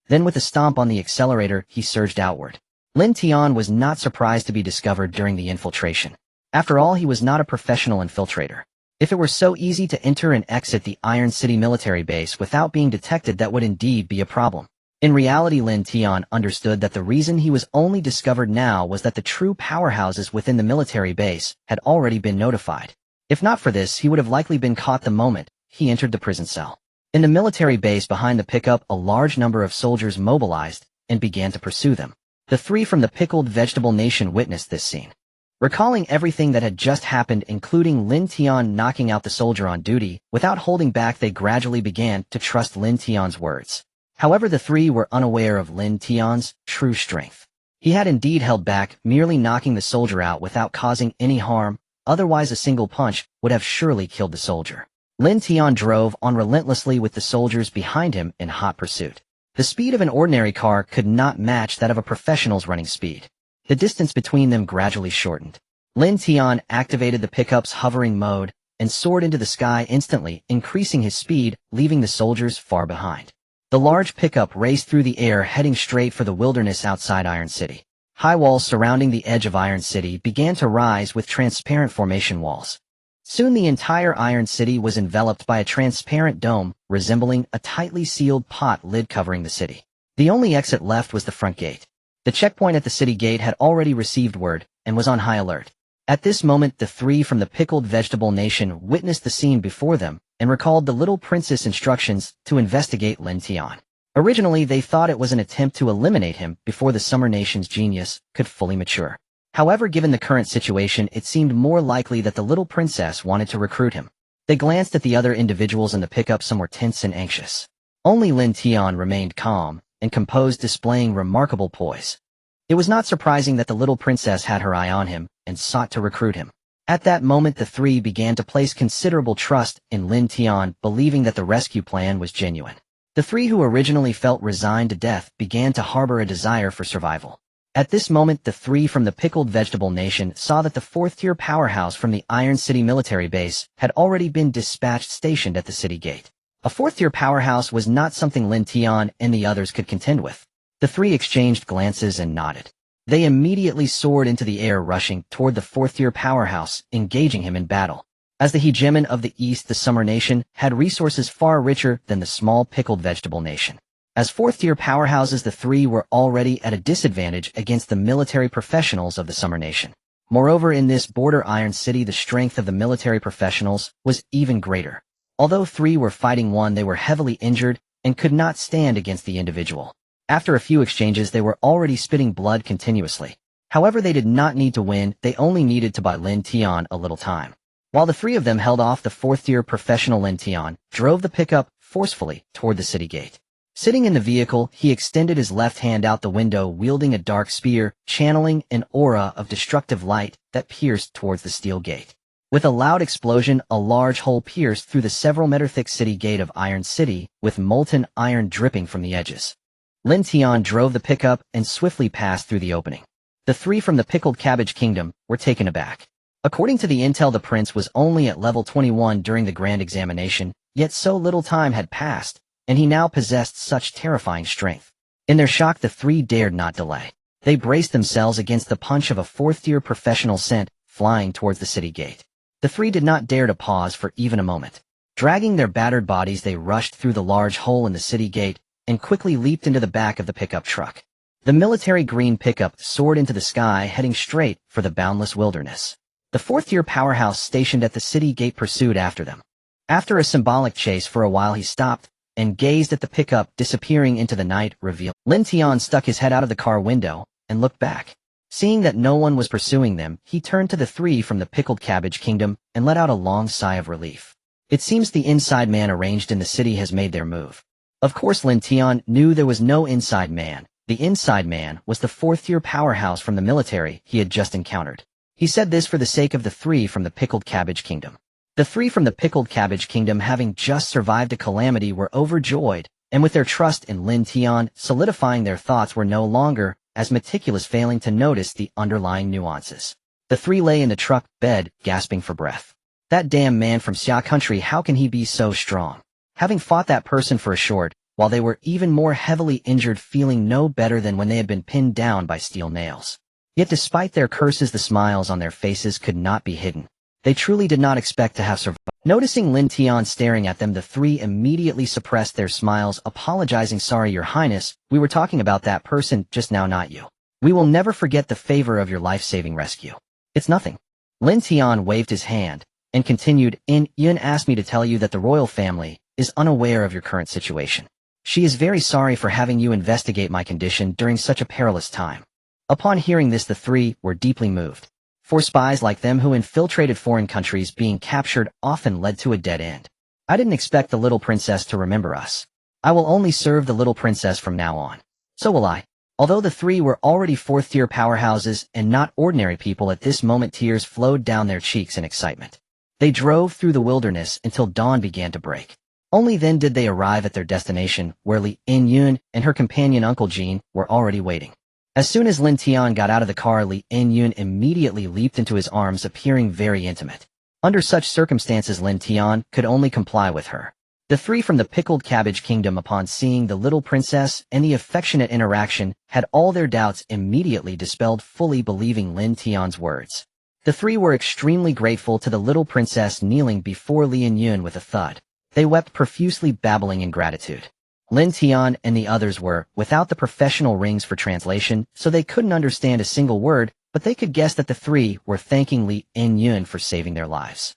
Then with a stomp on the accelerator, he surged outward. Lin Tian was not surprised to be discovered during the infiltration. After all, he was not a professional infiltrator. If it were so easy to enter and exit the Iron City military base without being detected, that would indeed be a problem. In reality, Lin Tian understood that the reason he was only discovered now was that the true powerhouses within the military base had already been notified. If not for this, he would have likely been caught the moment he entered the prison cell. In the military base behind the pickup, a large number of soldiers mobilized and began to pursue them. The three from the Pickled Vegetable Nation witnessed this scene. Recalling everything that had just happened, including Lin Tian knocking out the soldier on duty, without holding back, they gradually began to trust Lin Tian's words. However, the three were unaware of Lin Tian's true strength. He had indeed held back, merely knocking the soldier out without causing any harm, otherwise a single punch would have surely killed the soldier. Lin Tian drove on relentlessly with the soldiers behind him in hot pursuit. The speed of an ordinary car could not match that of a professional's running speed. The distance between them gradually shortened. Lin Tian activated the pickup's hovering mode and soared into the sky instantly, increasing his speed, leaving the soldiers far behind. The large pickup raced through the air, heading straight for the wilderness outside Iron City. High walls surrounding the edge of Iron City began to rise with transparent formation walls. Soon the entire Iron City was enveloped by a transparent dome, resembling a tightly sealed pot lid covering the city. The only exit left was the front gate. The checkpoint at the city gate had already received word and was on high alert. At this moment, the three from the Pickled Vegetable Nation witnessed the scene before them and recalled the little princess instructions to investigate Lin Tian. Originally, they thought it was an attempt to eliminate him before the Summer Nation's genius could fully mature. However, given the current situation, it seemed more likely that the little princess wanted to recruit him. They glanced at the other individuals in the pickup. Some were tense and anxious. Only Lin Tian remained calm and composed, displaying remarkable poise. It was not surprising that the little princess had her eye on him and sought to recruit him. At that moment, the three began to place considerable trust in Lin Tian, believing that the rescue plan was genuine. The three who originally felt resigned to death began to harbor a desire for survival. At this moment, the three from the Pickled Vegetable Nation saw that the fourth-tier powerhouse from the Iron City military base had already been dispatched, stationed at the city gate. A fourth-tier powerhouse was not something Lin Tian and the others could contend with. The three exchanged glances and nodded. They immediately soared into the air, rushing toward the fourth-tier powerhouse, engaging him in battle. As the hegemon of the East, the Summer Nation had resources far richer than the small Pickled Vegetable Nation. As fourth-tier powerhouses, the three were already at a disadvantage against the military professionals of the Summer Nation. Moreover, in this border Iron City, the strength of the military professionals was even greater. Although three were fighting one, they were heavily injured and could not stand against the individual. After a few exchanges, they were already spitting blood continuously. However, they did not need to win, they only needed to buy Lin Tian a little time. While the three of them held off, the fourth-tier professional Lin Tian drove the pickup forcefully toward the city gate. Sitting in the vehicle, he extended his left hand out the window, wielding a dark spear, channeling an aura of destructive light that pierced towards the steel gate. With a loud explosion, a large hole pierced through the several meter-thick city gate of Iron City, with molten iron dripping from the edges. Lin Tian drove the pickup and swiftly passed through the opening. The three from the Pickled Cabbage Kingdom were taken aback. According to the intel, the prince was only at level 21 during the grand examination, yet so little time had passed, and he now possessed such terrifying strength. In their shock, the three dared not delay. They braced themselves against the punch of a fourth-tier professional sent flying towards the city gate. The three did not dare to pause for even a moment. Dragging their battered bodies, they rushed through the large hole in the city gate and quickly leaped into the back of the pickup truck. The military green pickup soared into the sky, heading straight for the boundless wilderness. The fourth-tier powerhouse stationed at the city gate pursued after them. After a symbolic chase for a while, he stopped and gazed at the pickup disappearing into the night, revealed. Lin Tian stuck his head out of the car window and looked back. Seeing that no one was pursuing them, he turned to the three from the Pickled Cabbage Kingdom and let out a long sigh of relief. It seems the inside man arranged in the city has made their move. Of course Lin Tian knew there was no inside man. The inside man was the fourth-tier powerhouse from the military he had just encountered. He said this for the sake of the three from the Pickled Cabbage Kingdom. The three from the Pickled Cabbage Kingdom, having just survived a calamity, were overjoyed, and with their trust in Lin Tian solidifying, their thoughts were no longer as meticulous, failing to notice the underlying nuances. The three lay in the truck bed, gasping for breath. That damn man from Xia country, how can he be so strong? Having fought that person for a short, while they were even more heavily injured, feeling no better than when they had been pinned down by steel nails. Yet despite their curses, the smiles on their faces could not be hidden. They truly did not expect to have survived. Noticing Lin Tian staring at them, the three immediately suppressed their smiles, apologizing. Sorry, Your Highness, we were talking about that person just now, not you. We will never forget the favor of your life-saving rescue. It's nothing. Lin Tian waved his hand and continued, Yun asked me to tell you that the royal family is unaware of your current situation. She is very sorry for having you investigate my condition during such a perilous time. Upon hearing this, the three were deeply moved. For spies like them who infiltrated foreign countries, being captured often led to a dead end. I didn't expect the little princess to remember us. I will only serve the little princess from now on. So will I. Although the three were already fourth-tier powerhouses and not ordinary people, at this moment tears flowed down their cheeks in excitement. They drove through the wilderness until dawn began to break. Only then did they arrive at their destination, where Lin Yun and her companion Uncle Jean were already waiting. As soon as Lin Tian got out of the car, Lin Yun immediately leaped into his arms, appearing very intimate. Under such circumstances, Lin Tian could only comply with her. The three from the Pickled Cabbage Kingdom, upon seeing the little princess and the affectionate interaction, had all their doubts immediately dispelled, fully believing Lin Tian's words. The three were extremely grateful to the little princess, kneeling before Lin Yun with a thud. They wept profusely, babbling in gratitude. Lin Tian and the others were without the professional rings for translation, so they couldn't understand a single word, but they could guess that the three were thanking Lin Yun for saving their lives.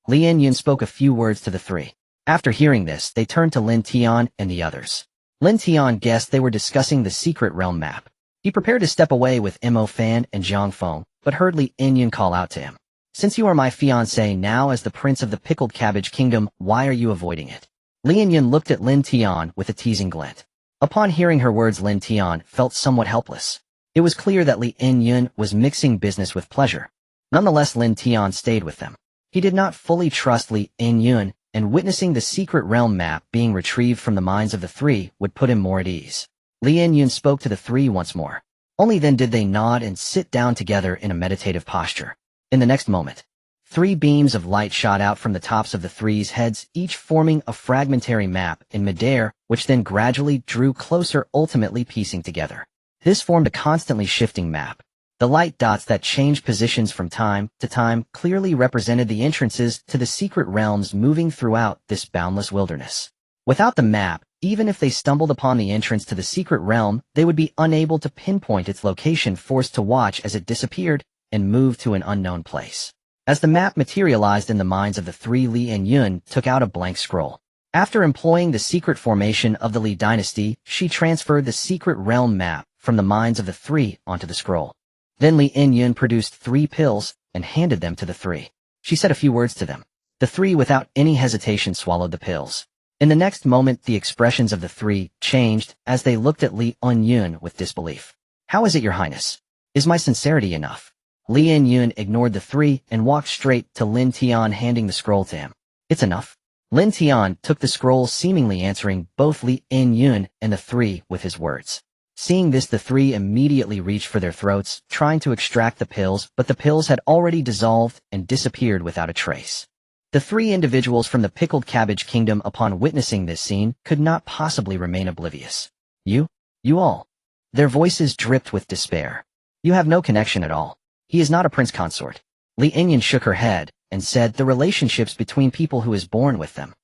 Lin Yun spoke a few words to the three. After hearing this, they turned to Lin Tian and the others. Lin Tian guessed they were discussing the secret realm map. He prepared to step away with Mo Fan and Zhang Feng, but heard Lin Yun call out to him. Since you are my fiancé now as the prince of the Pickled Cabbage Kingdom, why are you avoiding it? Lin Yun looked at Lin Tian with a teasing glint. Upon hearing her words, Lin Tian felt somewhat helpless. It was clear that Lin Yun was mixing business with pleasure. Nonetheless, Lin Tian stayed with them. He did not fully trust Lin Yun, and witnessing the secret realm map being retrieved from the minds of the three would put him more at ease. Lin Yun spoke to the three once more. Only then did they nod and sit down together in a meditative posture. In the next moment, three beams of light shot out from the tops of the three's heads, each forming a fragmentary map in midair, which then gradually drew closer, ultimately piecing together. This formed a constantly shifting map. The light dots that changed positions from time to time clearly represented the entrances to the secret realms moving throughout this boundless wilderness. Without the map, even if they stumbled upon the entrance to the secret realm, they would be unable to pinpoint its location, forced to watch as it disappeared and moved to an unknown place. As the map materialized in the minds of the three, Lin Yun took out a blank scroll. After employing the secret formation of the Li dynasty, she transferred the secret realm map from the minds of the three onto the scroll. Then Lin Yun produced 3 pills and handed them to the three. She said a few words to them. The three, without any hesitation, swallowed the pills. In the next moment, the expressions of the three changed as they looked at Lin Yun with disbelief. How is it, Your Highness? Is my sincerity enough? Lin Yun ignored the three and walked straight to Lin Tian, handing the scroll to him. It's enough. Lin Tian took the scroll, seemingly answering both Lin Yun and the three with his words. Seeing this, the three immediately reached for their throats, trying to extract the pills, but the pills had already dissolved and disappeared without a trace. The 3 individuals from the Pickled Cabbage Kingdom, upon witnessing this scene, could not possibly remain oblivious. You all. Their voices dripped with despair. You have no connection at all. He is not a prince consort. Lin Yun shook her head and said, the relationships between people who is born with them.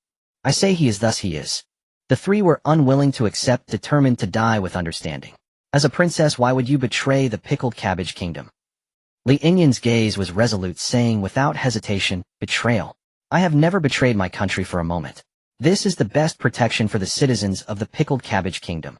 I say he is, thus he is. The 3 were unwilling to accept, determined to die with understanding. As a princess, why would you betray the Pickled Cabbage Kingdom? Lin Yun's gaze was resolute, saying without hesitation, betrayal. I have never betrayed my country for a moment. This is the best protection for the citizens of the Pickled Cabbage Kingdom.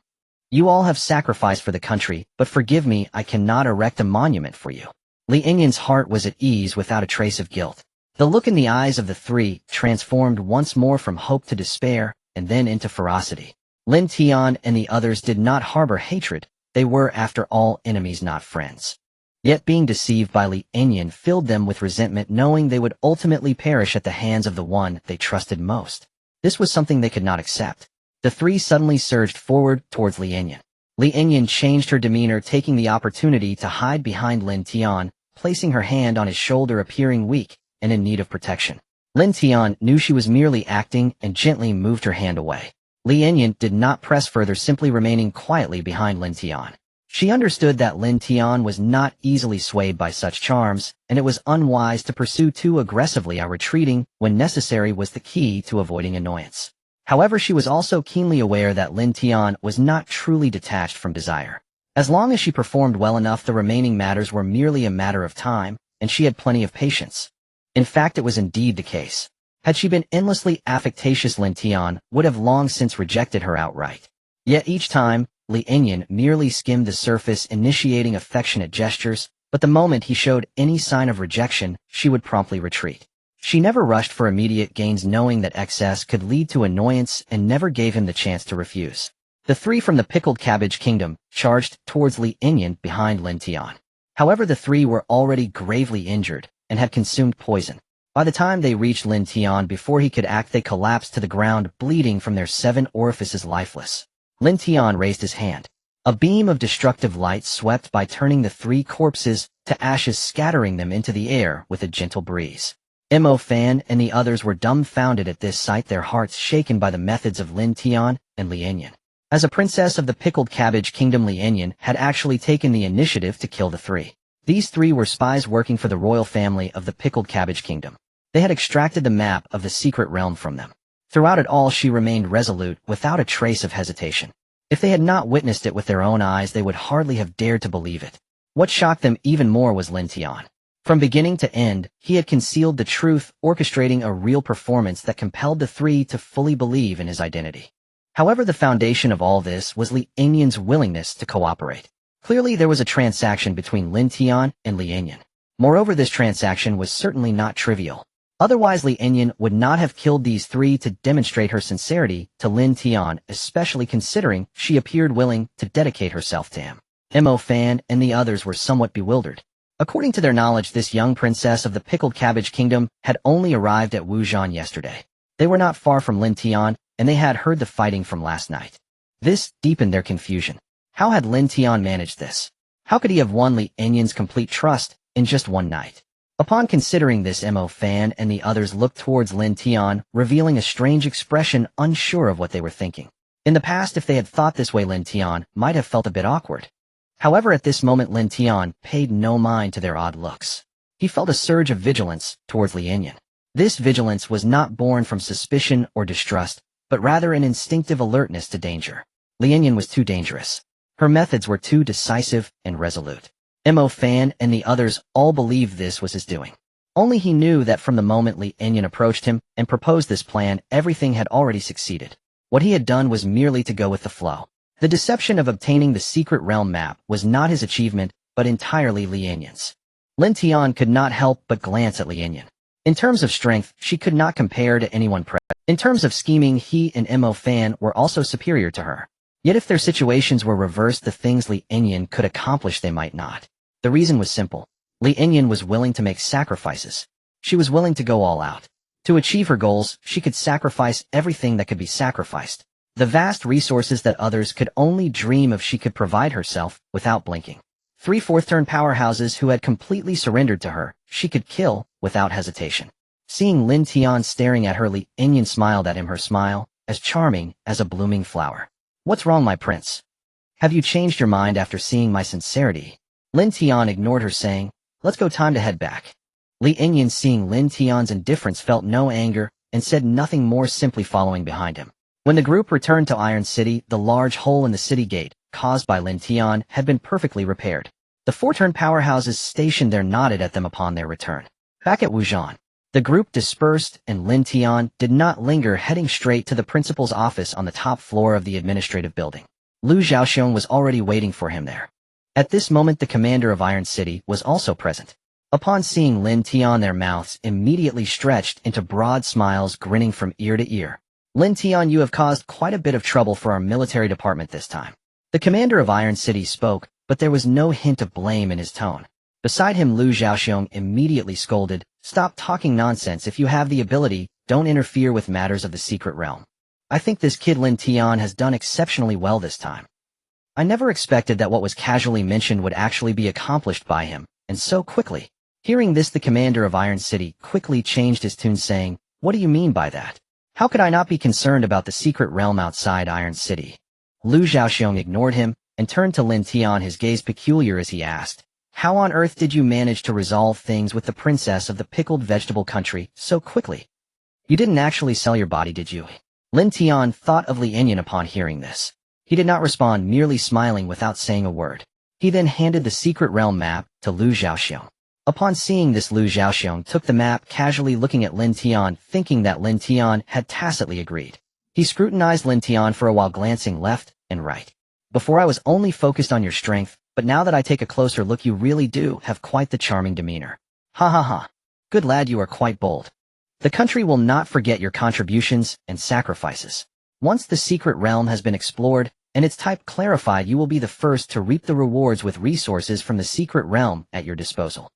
You all have sacrificed for the country, but forgive me, I cannot erect a monument for you. Lin Yun's heart was at ease without a trace of guilt. The look in the eyes of the three transformed once more from hope to despair, and then into ferocity. Lin Tian and the others did not harbor hatred. They were, after all, enemies, not friends. Yet being deceived by Lin Tian filled them with resentment, knowing they would ultimately perish at the hands of the one they trusted most. This was something they could not accept. The three suddenly surged forward towards Lin Tian. Lin Tian changed her demeanor, taking the opportunity to hide behind Lin Tian, placing her hand on his shoulder, appearing weak and in need of protection. Lin Tian knew she was merely acting and gently moved her hand away. Lin Tian did not press further, simply remaining quietly behind Lin Tian. She understood that Lin Tian was not easily swayed by such charms, and it was unwise to pursue too aggressively. Retreating when necessary was the key to avoiding annoyance. However, she was also keenly aware that Lin Tian was not truly detached from desire. As long as she performed well enough, the remaining matters were merely a matter of time, and she had plenty of patience. In fact, it was indeed the case. Had she been endlessly affectatious, Lin Tian would have long since rejected her outright. Yet each time, Lin Tian merely skimmed the surface, initiating affectionate gestures, but the moment he showed any sign of rejection, she would promptly retreat. She never rushed for immediate gains, knowing that excess could lead to annoyance, and never gave him the chance to refuse. The three from the Pickled Cabbage Kingdom charged towards Lin Tian behind Lin Tian. However, the three were already gravely injured and had consumed poison. By the time they reached Lin Tian, before he could act, they collapsed to the ground, bleeding from their 7 orifices, lifeless. Lin Tian raised his hand. A beam of destructive light swept by, turning the 3 corpses to ashes, scattering them into the air with a gentle breeze. Mo Fan and the others were dumbfounded at this sight, their hearts shaken by the methods of Lin Tian and Lin Tian. As a princess of the Pickled Cabbage Kingdom, Lin Tian had actually taken the initiative to kill the 3. These 3 were spies working for the royal family of the Pickled Cabbage Kingdom. They had extracted the map of the secret realm from them. Throughout it all, she remained resolute, without a trace of hesitation. If they had not witnessed it with their own eyes, they would hardly have dared to believe it. What shocked them even more was Lin Tian. From beginning to end, he had concealed the truth, orchestrating a real performance that compelled the 3 to fully believe in his identity. However, the foundation of all this was Lin Tian's willingness to cooperate. Clearly, there was a transaction between Lin Tian and Lin Tian. Moreover, this transaction was certainly not trivial. Otherwise, Lin Tian would not have killed these 3 to demonstrate her sincerity to Lin Tian, especially considering she appeared willing to dedicate herself to him. Mo Fan and the others were somewhat bewildered. According to their knowledge, this young princess of the Pickled Cabbage Kingdom had only arrived at Wujian yesterday. They were not far from Lin Tian, and they had heard the fighting from last night. This deepened their confusion. How had Lin Tian managed this? How could he have won Lin Tian's complete trust in just one night? Upon considering this, Mo Fan and the others looked towards Lin Tian, revealing a strange expression, unsure of what they were thinking. In the past, if they had thought this way, Lin Tian might have felt a bit awkward. However, at this moment, Lin Tian paid no mind to their odd looks. He felt a surge of vigilance towards Lin Tian. This vigilance was not born from suspicion or distrust, but rather an instinctive alertness to danger. Lin Tian was too dangerous. Her methods were too decisive and resolute. Mo Fan and the others all believed this was his doing. Only he knew that from the moment Lin Tian approached him and proposed this plan, everything had already succeeded. What he had done was merely to go with the flow. The deception of obtaining the secret realm map was not his achievement, but entirely Lin Tian's. Lin Tian could not help but glance at Lin Tian. In terms of strength, she could not compare to anyone present. In terms of scheming, he and Mo Fan were also superior to her. Yet if their situations were reversed, the things Lin Tian could accomplish they might not. The reason was simple. Lin Tian was willing to make sacrifices. She was willing to go all out. To achieve her goals, she could sacrifice everything that could be sacrificed. The vast resources that others could only dream of, she could provide herself without blinking. 3 fourth-turn powerhouses who had completely surrendered to her, she could kill without hesitation. Seeing Lin Tian staring at her, Lin Tian smiled at him, her smile as charming as a blooming flower. "What's wrong, my prince? Have you changed your mind after seeing my sincerity?" Lin Tian ignored her, saying, "Let's go, time to head back." Lin Tian, seeing Lin Tian's indifference, felt no anger and said nothing more, simply following behind him. When the group returned to Iron City, the large hole in the city gate, caused by Lin Tian, had been perfectly repaired. The 4-turn powerhouses stationed there nodded at them upon their return. Back at Wujian, the group dispersed and Lin Tian did not linger, heading straight to the principal's office on the top floor of the administrative building. Lu Zhaoxiong was already waiting for him there. At this moment, the commander of Iron City was also present. Upon seeing Lin Tian, their mouths immediately stretched into broad smiles, grinning from ear to ear. Lin Tian, you have caused quite a bit of trouble for our military department this time. The commander of Iron City spoke, but there was no hint of blame in his tone. Beside him, Lu Zhaoxiong immediately scolded, "Stop talking nonsense. If you have the ability, don't interfere with matters of the secret realm. I think this kid Lin Tian has done exceptionally well this time." I never expected that what was casually mentioned would actually be accomplished by him, and so quickly. Hearing this, the commander of Iron City quickly changed his tune, saying, "What do you mean by that? How could I not be concerned about the secret realm outside Iron City?" Lu Zhaoxiong ignored him and turned to Lin Tian, his gaze peculiar as he asked, "How on earth did you manage to resolve things with the princess of the pickled vegetable country so quickly? You didn't actually sell your body, did you?" Lin Tian thought of Lin Tian upon hearing this. He did not respond, merely smiling without saying a word. He then handed the secret realm map to Lu Zhaoxiong. Upon seeing this, Lu Zhaoxiong took the map, casually looking at Lin Tian, thinking that Lin Tian had tacitly agreed. He scrutinized Lin Tian for a while, glancing left and right. "Before I was only focused on your strength, but now that I take a closer look, you really do have quite the charming demeanor. Ha ha ha. Good lad, you are quite bold. The country will not forget your contributions and sacrifices. Once the secret realm has been explored and its type clarified, you will be the first to reap the rewards with resources from the secret realm at your disposal.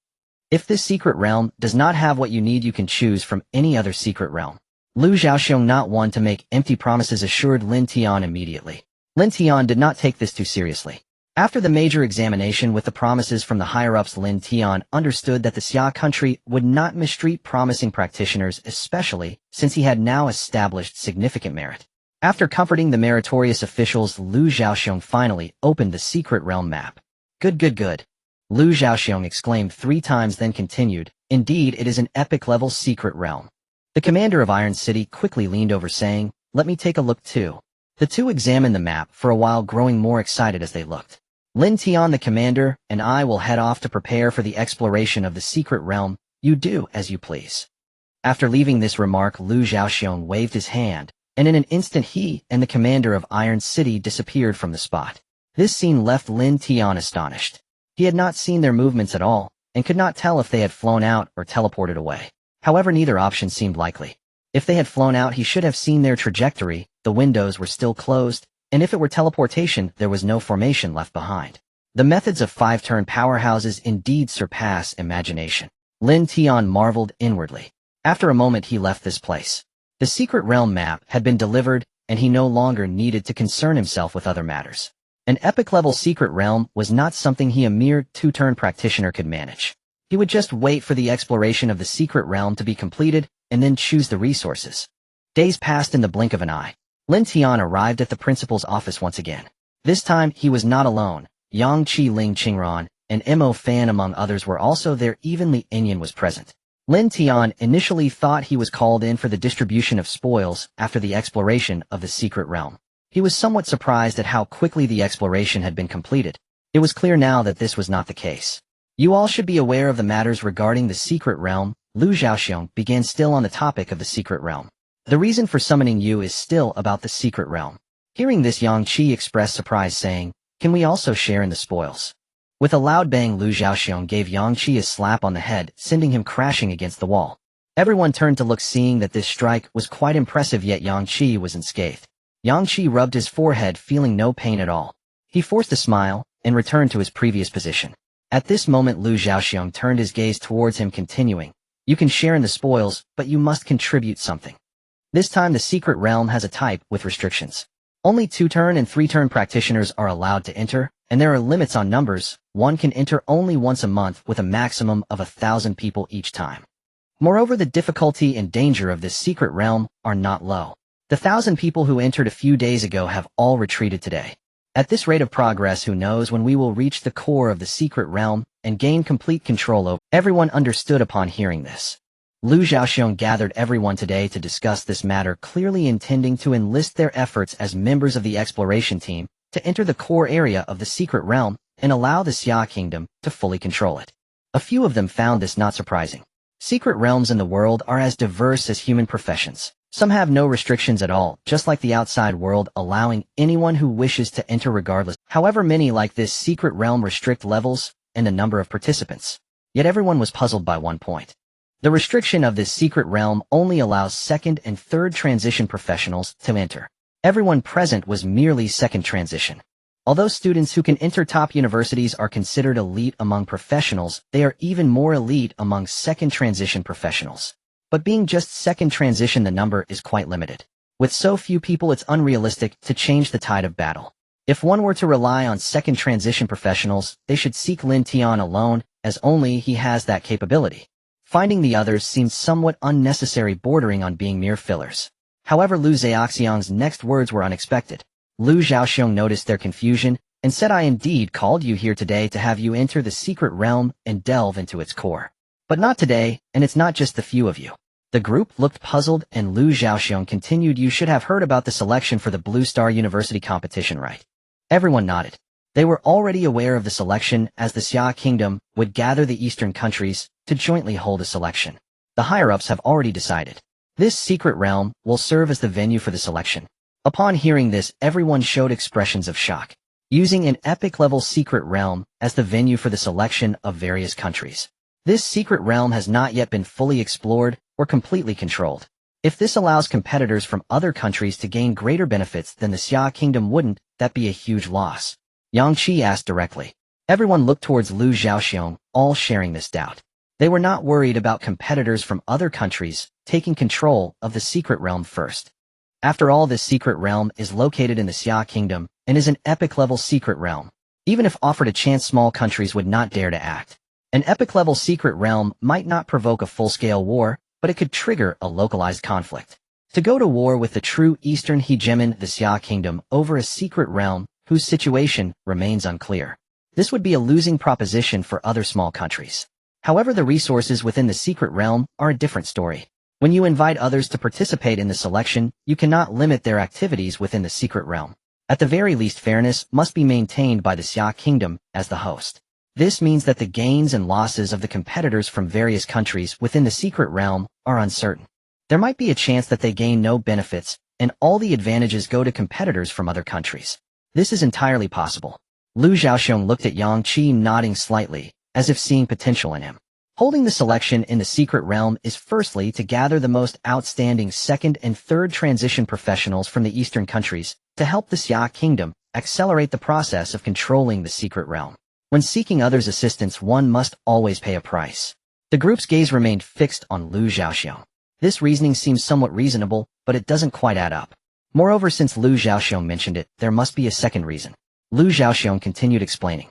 If this secret realm does not have what you need, you can choose from any other secret realm." Lu Zhaoxiong, not one to make empty promises, assured Lin Tian immediately. Lin Tian did not take this too seriously. After the major examination with the promises from the higher-ups, Lin Tian understood that the Xia country would not mistreat promising practitioners, especially since he had now established significant merit. After comforting the meritorious officials, Lu Zhaoxiong finally opened the secret realm map. "Good, good, good," Lu Zhaoxiong exclaimed 3 times, then continued, "Indeed, it is an epic-level secret realm." The commander of Iron City quickly leaned over, saying, "Let me take a look too." The two examined the map for a while, growing more excited as they looked. "Lin Tian, the commander, and I will head off to prepare for the exploration of the secret realm. You do as you please." After leaving this remark, Lu Zhaoxiong waved his hand, and in an instant he and the commander of Iron City disappeared from the spot. This scene left Lin Tian astonished. He had not seen their movements at all, and could not tell if they had flown out or teleported away. However, neither option seemed likely. If they had flown out, he should have seen their trajectory, the windows were still closed, and if it were teleportation, there was no formation left behind. The methods of 5-turn powerhouses indeed surpass imagination. Lin Tian marveled inwardly. After a moment, he left this place. The secret realm map had been delivered, and he no longer needed to concern himself with other matters. An epic-level secret realm was not something a mere 2-turn practitioner could manage. He would just wait for the exploration of the secret realm to be completed, and then choose the resources. Days passed in the blink of an eye. Lin Tian arrived at the principal's office once again. This time, he was not alone. Yang Qi, Ling Qingran, and Mo Fan, among others, were also there. Even Lin Tian was present. Lin Tian initially thought he was called in for the distribution of spoils after the exploration of the secret realm. He was somewhat surprised at how quickly the exploration had been completed. It was clear now that this was not the case. "You all should be aware of the matters regarding the secret realm." Lu Zhaoxiong began, still on the topic of the secret realm. "The reason for summoning you is still about the secret realm." Hearing this, Yang Qi expressed surprise, saying, "Can we also share in the spoils?" With a loud bang, Lu Zhaoxiong gave Yang Qi a slap on the head, sending him crashing against the wall. Everyone turned to look, seeing that this strike was quite impressive, yet Yang Qi was unscathed. Yang Qi rubbed his forehead, feeling no pain at all. He forced a smile and returned to his previous position. At this moment, Lu Zhaoxiong turned his gaze towards him, continuing, "You can share in the spoils, but you must contribute something. This time the secret realm has a type with restrictions. Only 2-turn and 3-turn practitioners are allowed to enter, and there are limits on numbers. One can enter only once a month with a maximum of 1,000 people each time. Moreover, the difficulty and danger of this secret realm are not low. The 1,000 people who entered a few days ago have all retreated today. At this rate of progress, who knows when we will reach the core of the secret realm and gain complete control over." Everyone understood upon hearing this. Lu Zhaoxiong gathered everyone today to discuss this matter, clearly intending to enlist their efforts as members of the exploration team to enter the core area of the secret realm and allow the Xia kingdom to fully control it. A few of them found this not surprising. Secret realms in the world are as diverse as human professions. Some have no restrictions at all, just like the outside world, allowing anyone who wishes to enter regardless. However, many like this secret realm restrict levels and the number of participants. Yet everyone was puzzled by one point. The restriction of this secret realm only allows second and third transition professionals to enter. Everyone present was merely second transition. Although students who can enter top universities are considered elite among professionals, they are even more elite among second transition professionals. But being just second transition, the number is quite limited. With so few people, it's unrealistic to change the tide of battle. If one were to rely on second transition professionals, they should seek Lin Tian alone, as only he has that capability. Finding the others seemed somewhat unnecessary, bordering on being mere fillers. However, Lu Zhaoxiang's next words were unexpected. Lu Zhaoxiang noticed their confusion and said, "I indeed called you here today to have you enter the secret realm and delve into its core. But not today, and it's not just the few of you." The group looked puzzled, and Lu Zhaoxiang continued, "You should have heard about the selection for the Blue Star University competition, right?" Everyone nodded. They were already aware of the selection, as the Xia Kingdom would gather the eastern countries to jointly hold a selection. The higher-ups have already decided. This secret realm will serve as the venue for the selection. Upon hearing this, everyone showed expressions of shock. Using an epic-level secret realm as the venue for the selection of various countries. This secret realm has not yet been fully explored or completely controlled. If this allows competitors from other countries to gain greater benefits than the Xia Kingdom, wouldn't that be a huge loss? Yang Qi asked directly. Everyone looked towards Lu Zhaoxiang, all sharing this doubt. They were not worried about competitors from other countries taking control of the secret realm first. After all, this secret realm is located in the Xia Kingdom and is an epic-level secret realm. Even if offered a chance, small countries would not dare to act. An epic-level secret realm might not provoke a full-scale war, but it could trigger a localized conflict. To go to war with the true Eastern hegemon, the Xia Kingdom, over a secret realm whose situation remains unclear. This would be a losing proposition for other small countries. However, the resources within the secret realm are a different story. When you invite others to participate in the selection, you cannot limit their activities within the secret realm. At the very least, fairness must be maintained by the Xia Kingdom as the host. This means that the gains and losses of the competitors from various countries within the secret realm are uncertain. There might be a chance that they gain no benefits, and all the advantages go to competitors from other countries. This is entirely possible. Lu Zhaoxiang looked at Yang Qi, nodding slightly, as if seeing potential in him. Holding the selection in the secret realm is firstly to gather the most outstanding second and third transition professionals from the eastern countries to help the Xia Kingdom accelerate the process of controlling the secret realm. When seeking others' assistance, one must always pay a price. The group's gaze remained fixed on Lu Zhaoxiang. This reasoning seems somewhat reasonable, but it doesn't quite add up. Moreover, since Lu Zhaoxiang mentioned it, there must be a second reason. Lu Zhaoxiang continued explaining.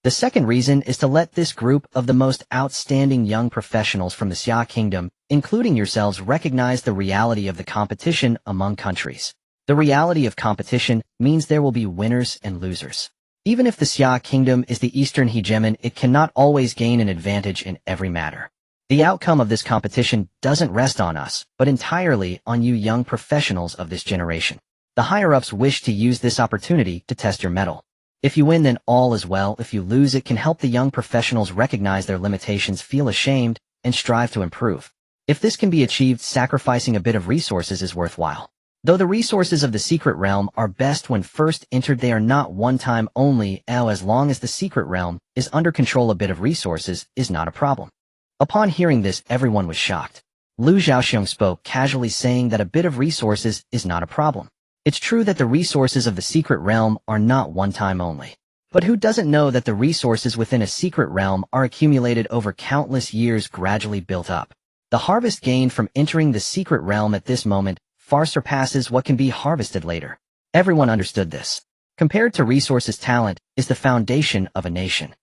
The second reason is to let this group of the most outstanding young professionals from the Xia Kingdom, including yourselves, recognize the reality of the competition among countries. The reality of competition means there will be winners and losers. Even if the Xia Kingdom is the Eastern hegemon, it cannot always gain an advantage in every matter. The outcome of this competition doesn't rest on us, but entirely on you young professionals of this generation. The higher-ups wish to use this opportunity to test your mettle. If you win, then all is well. If you lose, it can help the young professionals recognize their limitations, feel ashamed, and strive to improve. If this can be achieved, sacrificing a bit of resources is worthwhile. Though the resources of the secret realm are best when first entered, they are not one-time only. As long as the secret realm is under control, a bit of resources is not a problem. Upon hearing this, everyone was shocked. Lu Zhaoxiang spoke casually, saying that a bit of resources is not a problem. It's true that the resources of the secret realm are not one-time only. But who doesn't know that the resources within a secret realm are accumulated over countless years, gradually built up? The harvest gained from entering the secret realm at this moment far surpasses what can be harvested later. Everyone understood this. Compared to resources, talent is the foundation of a nation.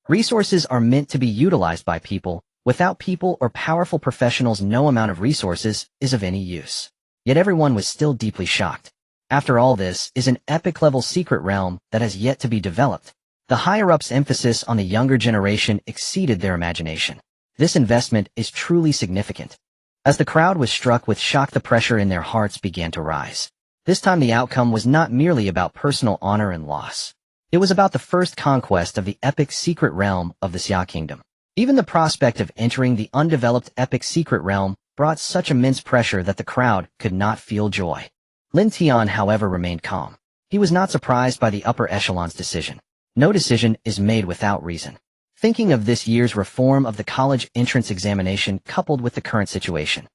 Resources are meant to be utilized by people. Without people or powerful professionals, no amount of resources is of any use. Yet everyone was still deeply shocked. After all, this is an epic-level secret realm that has yet to be developed. The higher-ups' emphasis on the younger generation exceeded their imagination. This investment is truly significant. As the crowd was struck with shock, the pressure in their hearts began to rise. This time the outcome was not merely about personal honor and loss. It was about the first conquest of the epic secret realm of the Xia Kingdom. Even the prospect of entering the undeveloped epic secret realm brought such immense pressure that the crowd could not feel joy. Lin Tian, however, remained calm. He was not surprised by the upper echelon's decision. No decision is made without reason. thinking of this year's reform of the college entrance examination coupled with the current situation.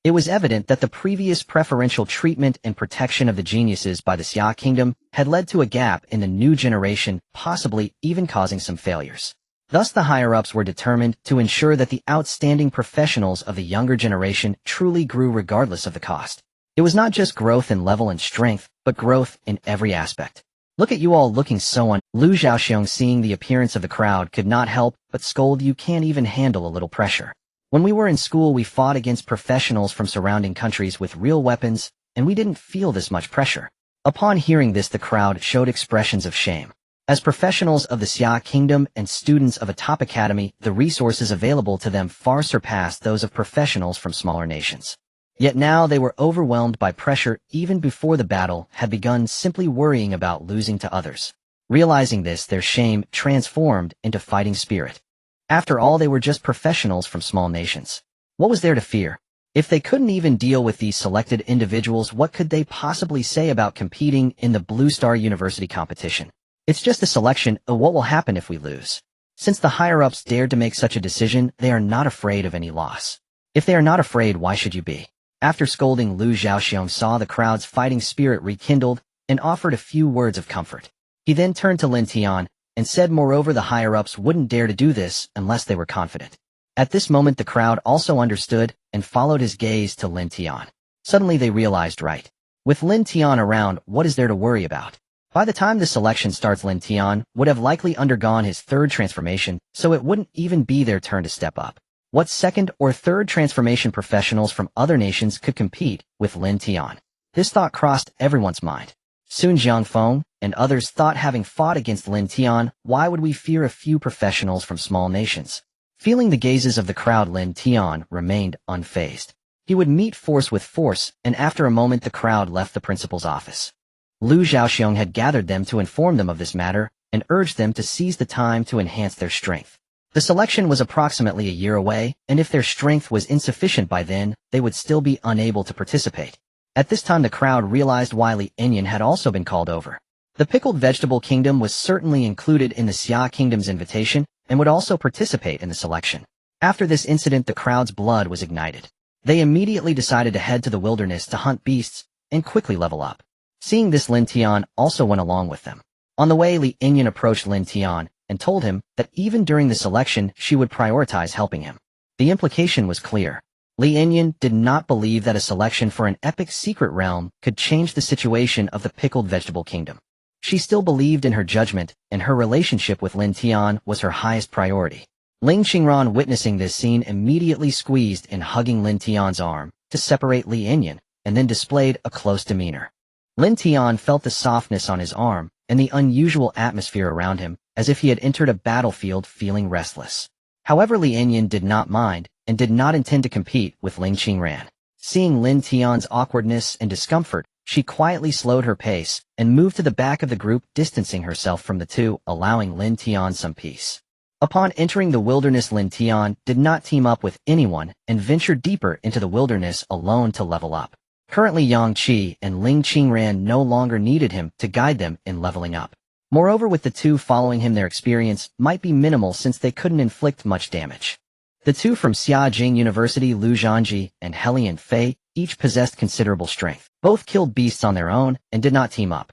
It was evident that the previous preferential treatment and protection of the geniuses by the Xia Kingdom had led to a gap in the new generation, possibly even causing some failures. Thus the higher-ups were determined to ensure that the outstanding professionals of the younger generation truly grew regardless of the cost. It was not just growth in level and strength, but growth in every aspect. Look at you all looking so on. Lu Zhaoxiong, seeing the appearance of the crowd, could not help but scold. You can't even handle a little pressure. When we were in school, we fought against professionals from surrounding countries with real weapons, and we didn't feel this much pressure. Upon hearing this, the crowd showed expressions of shame. As professionals of the Xia Kingdom and students of a top academy, the resources available to them far surpassed those of professionals from smaller nations. Yet now they were overwhelmed by pressure even before the battle had begun, simply worrying about losing to others. Realizing this, their shame transformed into fighting spirit. After all, they were just professionals from small nations. What was there to fear? If they couldn't even deal with these selected individuals, what could they possibly say about competing in the Blue Star University competition? It's just a selection of what will happen if we lose. Since the higher-ups dared to make such a decision, they are not afraid of any loss. If they are not afraid, why should you be? After scolding, Lu Zhaoxiong saw the crowd's fighting spirit rekindled and offered a few words of comfort. He then turned to Lin Tian and said, moreover, the higher-ups wouldn't dare to do this unless they were confident. At this moment, the crowd also understood and followed his gaze to Lin Tian. Suddenly they realized, right. With Lin Tian around, what is there to worry about? By the time the selection starts, Lin Tian would have likely undergone his third transformation, so it wouldn't even be their turn to step up. What second or third transformation professionals from other nations could compete with Lin Tian? This thought crossed everyone's mind. Sun Jiangfeng and others thought, having fought against Lin Tian, why would we fear a few professionals from small nations? Feeling the gazes of the crowd, Lin Tian remained unfazed. He would meet force with force, and after a moment the crowd left the principal's office. Lu Zhaoxiong had gathered them to inform them of this matter and urged them to seize the time to enhance their strength. The selection was approximately a year away, and if their strength was insufficient by then, they would still be unable to participate. At this time the crowd realized why Lin Tian had also been called over. The pickled vegetable kingdom was certainly included in the Xia Kingdom's invitation and would also participate in the selection. After this incident, the crowd's blood was ignited. They immediately decided to head to the wilderness to hunt beasts and quickly level up. Seeing this, Lin Tian also went along with them. On the way, Lin Tian approached Lin Tian and told him that even during the selection she would prioritize helping him. The implication was clear. Lin Tian did not believe that a selection for an epic secret realm could change the situation of the pickled vegetable kingdom. She still believed in her judgment, and her relationship with Lin Tian was her highest priority. Ling Qingran, witnessing this scene, immediately squeezed and hugging Lin Tian's arm to separate Lin Tian, and then displayed a close demeanor. Lin Tian felt the softness on his arm and the unusual atmosphere around him, as if he had entered a battlefield feeling restless. However, Lin Tian did not mind and did not intend to compete with Ling Qingran. Seeing Lin Tian's awkwardness and discomfort, she quietly slowed her pace and moved to the back of the group, distancing herself from the two, allowing Lin Tian some peace. Upon entering the wilderness, Lin Tian did not team up with anyone and ventured deeper into the wilderness alone to level up. Currently, Yang Qi and Ling Qingran no longer needed him to guide them in leveling up. Moreover, with the two following him, their experience might be minimal since they couldn't inflict much damage. The two from Xiajing University, Lu Zhanji and Helian Fei, each possessed considerable strength. Both killed beasts on their own and did not team up.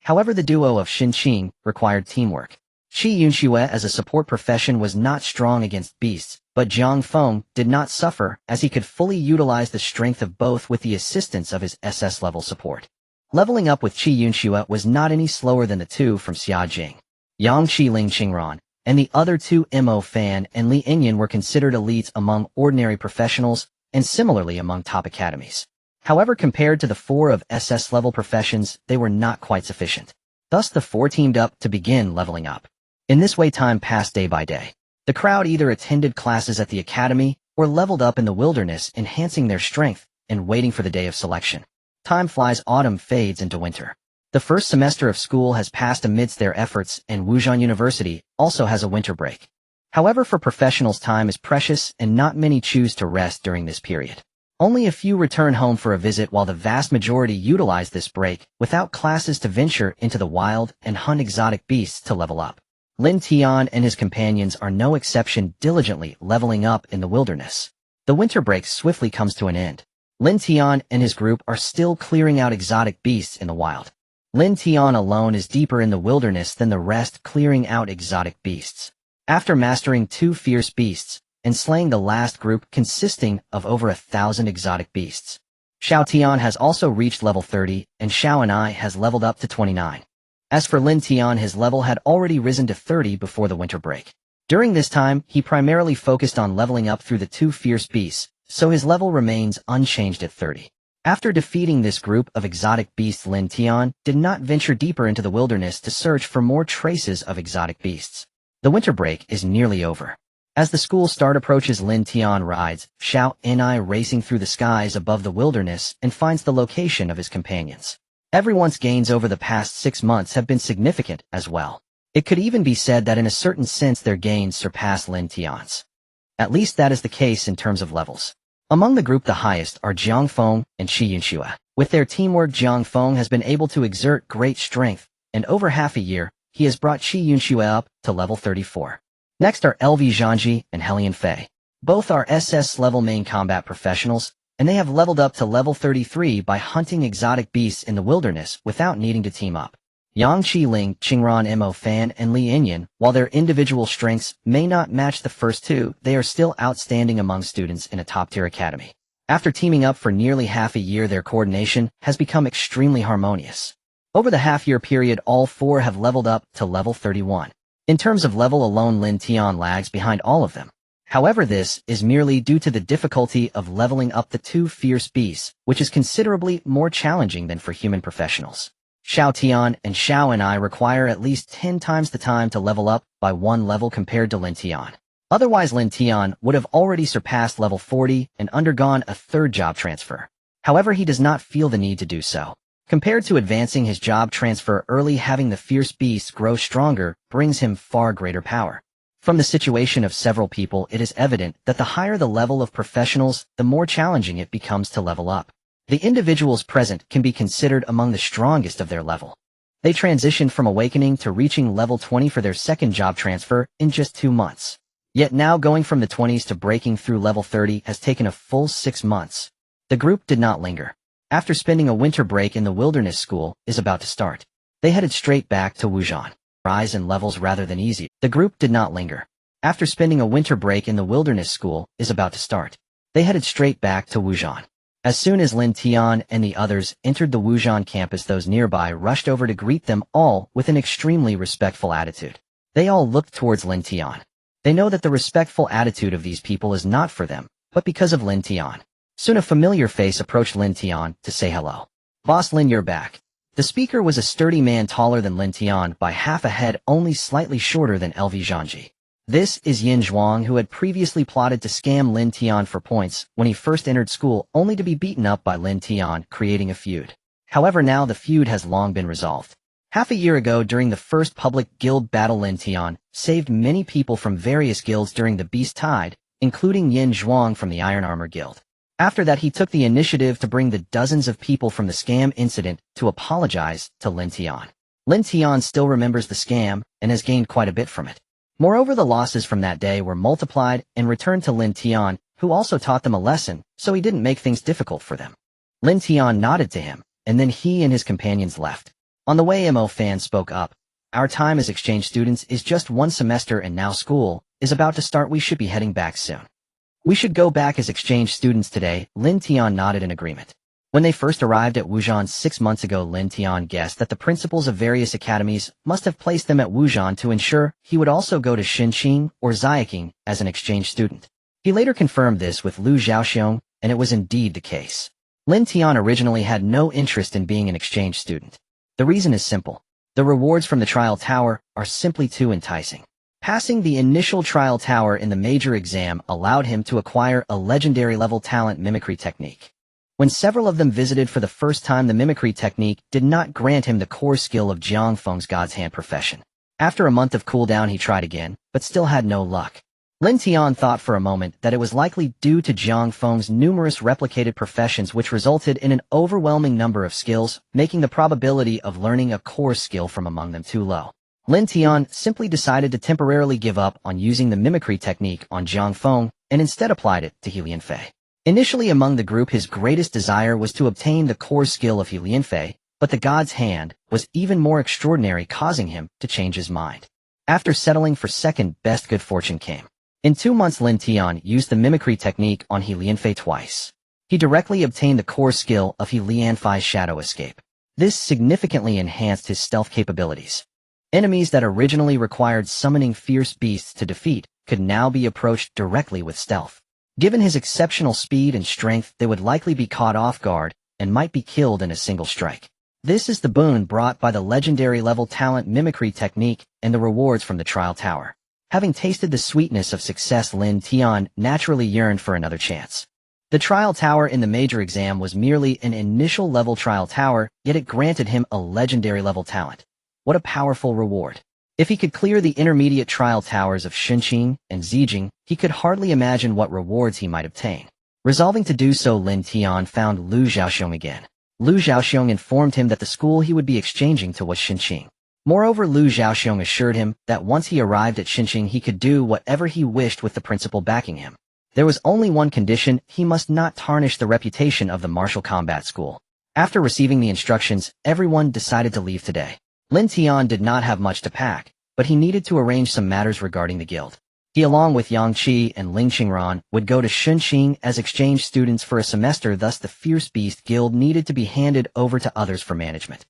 However, the duo of Xinqing required teamwork. Qi Yunxue as a support profession was not strong against beasts, but Jiang Feng did not suffer as he could fully utilize the strength of both with the assistance of his SS level support. Leveling up with Qi Yunxue was not any slower than the two from Xiajing. Yang Qi, Ling Qingran, and the other two, Mo Fan and Li Inyan, were considered elites among ordinary professionals and similarly among top academies. However, compared to the four of SS level professions, they were not quite sufficient. Thus the four teamed up to begin leveling up. In this way, time passed day by day. The crowd either attended classes at the academy or leveled up in the wilderness, enhancing their strength and waiting for the day of selection. Time flies, autumn fades into winter. The first semester of school has passed amidst their efforts, and Wuzhan University also has a winter break. However, for professionals, time is precious and not many choose to rest during this period. Only a few return home for a visit, while the vast majority utilize this break without classes to venture into the wild and hunt exotic beasts to level up. Lin Tian and his companions are no exception, diligently leveling up in the wilderness. The winter break swiftly comes to an end. Lin Tian and his group are still clearing out exotic beasts in the wild. Lin Tian alone is deeper in the wilderness than the rest, clearing out exotic beasts. After mastering 2 fierce beasts and slaying the last group consisting of over 1,000 exotic beasts, Xiao Tian has also reached level 30 and Xiao and I has leveled up to 29. As for Lin Tian, his level had already risen to 30 before the winter break. During this time, he primarily focused on leveling up through the 2 fierce beasts, so his level remains unchanged at 30. After defeating this group of exotic beasts, Lin Tian did not venture deeper into the wilderness to search for more traces of exotic beasts. The winter break is nearly over. As the school start approaches, Lin Tian rides Xiao and I racing through the skies above the wilderness and finds the location of his companions. Everyone's gains over the past 6 months have been significant as well. It could even be said that in a certain sense their gains surpass Lin Tian's. At least that is the case in terms of levels. Among the group, the highest are Jiang Feng and Shi Yunxue. With their teamwork, Jiang Feng has been able to exert great strength, and over half a year, he has brought Shi Yunxue up to level 34. Next are LV Zhangji and Helian Fei. Both are SS level main combat professionals, and they have leveled up to level 33 by hunting exotic beasts in the wilderness without needing to team up. Yang Qiling, Qingran Mo Fan, and Li Inyan, while their individual strengths may not match the first 2, they are still outstanding among students in a top-tier academy. After teaming up for nearly half a year, their coordination has become extremely harmonious. Over the half-year period, all 4 have leveled up to level 31. In terms of level alone, Lin Tian lags behind all of them. However, this is merely due to the difficulty of leveling up the 2 fierce beasts, which is considerably more challenging than for human professionals. Xiao Tian and Xiao and I require at least 10 times the time to level up by 1 level compared to Lin Tian. Otherwise, Lin Tian would have already surpassed level 40 and undergone a 3rd job transfer. However, he does not feel the need to do so. Compared to advancing his job transfer early, having the fierce beasts grow stronger brings him far greater power. From the situation of several people, it is evident that the higher the level of professionals, the more challenging it becomes to level up. The individuals present can be considered among the strongest of their level. They transitioned from awakening to reaching level 20 for their 2nd job transfer in just 2 months. Yet now going from the 20s to breaking through level 30 has taken a full 6 months. The group did not linger. After spending a winter break in the wilderness, school is about to start. They headed straight back to Wuzhan. Rise in levels rather than easy. The group did not linger. After spending a winter break in the wilderness, school is about to start. They headed straight back to Wuzhan. As soon as Lin Tian and the others entered the Wuzhan campus, those nearby rushed over to greet them all with an extremely respectful attitude. They all looked towards Lin Tian. They know that the respectful attitude of these people is not for them, but because of Lin Tian. Soon a familiar face approached Lin Tian to say hello. "Boss Lin, you're back." The speaker was a sturdy man taller than Lin Tian by half a head, only slightly shorter than LV Zhangji. This is Yin Zhuang, who had previously plotted to scam Lin Tian for points when he first entered school, only to be beaten up by Lin Tian, creating a feud. However, now the feud has long been resolved. Half a year ago, during the first public guild battle, Lin Tian saved many people from various guilds during the Beast Tide, including Yin Zhuang from the Iron Armor Guild. After that, he took the initiative to bring the dozens of people from the scam incident to apologize to Lin Tian. Lin Tian still remembers the scam and has gained quite a bit from it. Moreover, the losses from that day were multiplied and returned to Lin Tian, who also taught them a lesson, so he didn't make things difficult for them. Lin Tian nodded to him, and then he and his companions left. On the way, Mo Fan spoke up. "Our time as exchange students is just 1 semester, and now school is about to start. We should be heading back soon. We should go back as exchange students today." Lin Tian nodded in agreement. When they first arrived at Wuzhan 6 months ago, Lin Tian guessed that the principals of various academies must have placed them at Wuzhan to ensure he would also go to Xinqing or Xiaoqing as an exchange student. He later confirmed this with Lu Zhaoxiong, and it was indeed the case. Lin Tian originally had no interest in being an exchange student. The reason is simple. The rewards from the trial tower are simply too enticing. Passing the initial trial tower in the major exam allowed him to acquire a legendary level talent mimicry technique. When several of them visited for the first time, the mimicry technique did not grant him the core skill of Jiang Feng's God's Hand profession. After a month of cooldown, he tried again, but still had no luck. Lin Tian thought for a moment that it was likely due to Jiang Feng's numerous replicated professions, which resulted in an overwhelming number of skills, making the probability of learning a core skill from among them too low. Lin Tian simply decided to temporarily give up on using the mimicry technique on Jiang Feng and instead applied it to He Lianfei. Initially among the group, his greatest desire was to obtain the core skill of He Lianfei, but the god's hand was even more extraordinary, causing him to change his mind. After settling for second best, good fortune came. In 2 months, Lin Tian used the mimicry technique on He Lianfei twice. He directly obtained the core skill of He Lianfei's shadow escape. This significantly enhanced his stealth capabilities. Enemies that originally required summoning fierce beasts to defeat could now be approached directly with stealth. Given his exceptional speed and strength, they would likely be caught off guard and might be killed in a single strike. This is the boon brought by the legendary level talent mimicry technique and the rewards from the trial tower. Having tasted the sweetness of success, Lin Tian naturally yearned for another chance. The trial tower in the major exam was merely an initial level trial tower, yet it granted him a legendary level talent. What a powerful reward. If he could clear the intermediate trial towers of Xinqing and Zijing, he could hardly imagine what rewards he might obtain. Resolving to do so, Lin Tian found Lu Zhaoxiong again. Lu Zhaoxiong informed him that the school he would be exchanging to was Xinqing. Moreover, Lu Zhaoxiong assured him that once he arrived at Xinqing, he could do whatever he wished with the principal backing him. There was only one condition: he must not tarnish the reputation of the martial combat school. After receiving the instructions, everyone decided to leave today. Lin Tian did not have much to pack, but he needed to arrange some matters regarding the guild. He, along with Yang Qi and Ling Xingran, would go to Xinqing as exchange students for a semester, thus the Fierce Beast Guild needed to be handed over to others for management.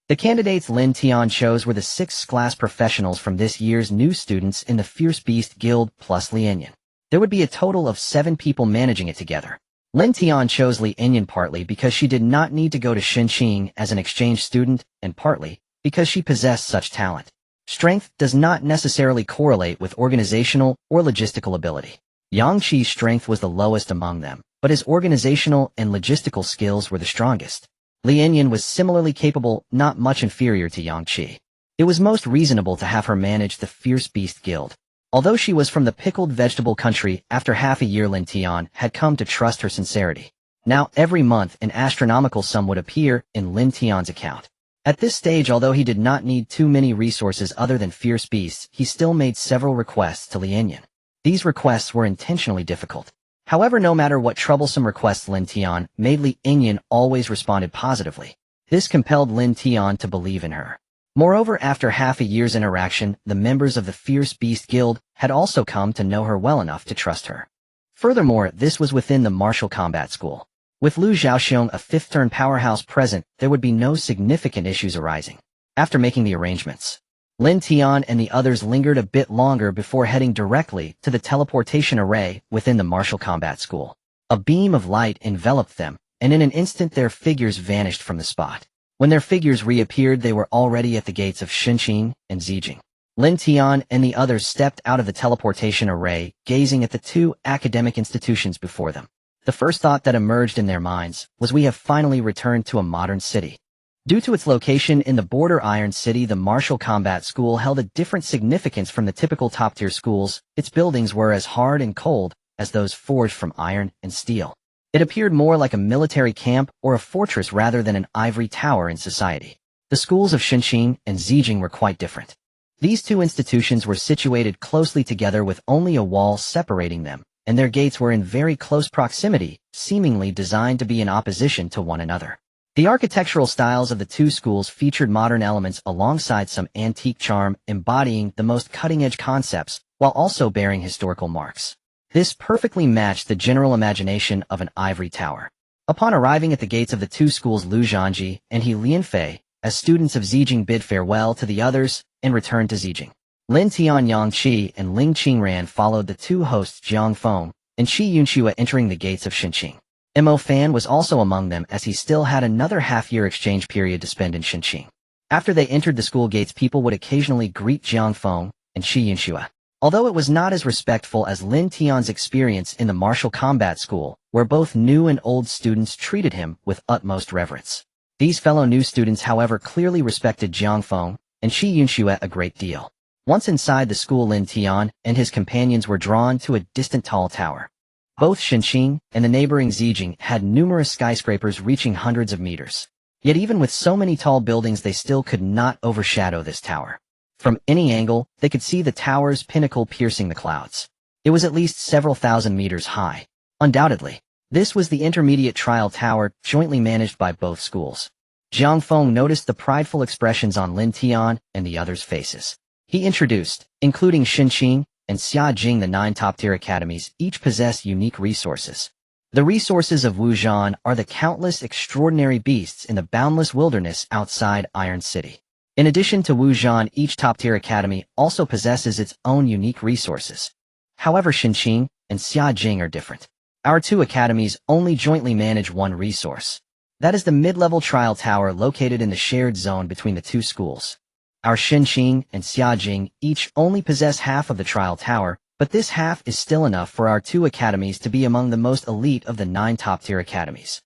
The candidates Lin Tian chose were the 6th class professionals from this year's new students in the Fierce Beast Guild plus Lin Yan. There would be a total of 7 people managing it together. Lin Tian chose Lin Yan partly because she did not need to go to Xinqing as an exchange student, and partly because she possessed such talent. Strength does not necessarily correlate with organizational or logistical ability. Yang Qi's strength was the lowest among them, but his organizational and logistical skills were the strongest. Lin Yan was similarly capable, not much inferior to Yang Qi. It was most reasonable to have her manage the Fierce Beast Guild. Although she was from the pickled vegetable country, after half a year Lin Tian had come to trust her sincerity. Now every month an astronomical sum would appear in Lin Tian's account. At this stage, although he did not need too many resources other than fierce beasts, he still made several requests to Lin Yan. These requests were intentionally difficult. However, no matter what troublesome requests Lin Tian made, Lin Yan always responded positively. This compelled Lin Tian to believe in her. Moreover, after half a year's interaction, the members of the Fierce Beast Guild had also come to know her well enough to trust her. Furthermore, this was within the martial combat school. With Lu Zhaoxiong, a 5th-turn powerhouse, present, there would be no significant issues arising. After making the arrangements, Lin Tian and the others lingered a bit longer before heading directly to the teleportation array within the martial combat school. A beam of light enveloped them, and in an instant their figures vanished from the spot. When their figures reappeared, they were already at the gates of Xinqing and Zijing. Lin Tian and the others stepped out of the teleportation array, gazing at the 2 academic institutions before them. The first thought that emerged in their minds was, we have finally returned to a modern city. Due to its location in the border Iron City, the martial combat school held a different significance from the typical top-tier schools. Its buildings were as hard and cold as those forged from iron and steel. It appeared more like a military camp or a fortress rather than an ivory tower in society. The schools of Xinqing and Zijing were quite different. These 2 institutions were situated closely together with only a wall separating them, and their gates were in very close proximity, seemingly designed to be in opposition to one another. The architectural styles of the 2 schools featured modern elements alongside some antique charm, embodying the most cutting-edge concepts, while also bearing historical marks. This perfectly matched the general imagination of an ivory tower. Upon arriving at the gates of the 2 schools, Lu Zhanji and He Lianfei, as students of Zijing, bid farewell to the others and returned to Zijing. Lin Tian, Yang Qi, and Ling Xingran followed the 2 hosts Jiang Feng and Shi Yunxue, entering the gates of Xinqing. Mo Fan was also among them, as he still had another half-year exchange period to spend in Xinqing. After they entered the school gates, people would occasionally greet Jiang Feng and Shi Yunxue. Although it was not as respectful as Lin Tian's experience in the martial combat school, where both new and old students treated him with utmost reverence. These fellow new students, however, clearly respected Jiang Feng and Shi Yunxue a great deal. Once inside the school, Lin Tian and his companions were drawn to a distant tall tower. Both Xinqing and the neighboring Zijing had numerous skyscrapers reaching hundreds of meters. Yet even with so many tall buildings, they still could not overshadow this tower. From any angle, they could see the tower's pinnacle piercing the clouds. It was at least several thousand meters high. Undoubtedly, this was the intermediate trial tower jointly managed by both schools. Jiang Feng noticed the prideful expressions on Lin Tian and the others' faces. He introduced, including Xinqing and Xia Jing, the 9 top-tier academies, each possess unique resources. The resources of Wuzhan are the countless extraordinary beasts in the boundless wilderness outside Iron City. In addition to Wuzhan, each top-tier academy also possesses its own unique resources. However, Xinqing and Xia Jing are different. Our 2 academies only jointly manage one resource. That is the mid-level trial tower located in the shared zone between the 2 schools. Our Xinqing and Xia Jing each only possess half of the trial tower, but this half is still enough for our 2 academies to be among the most elite of the 9 top-tier academies.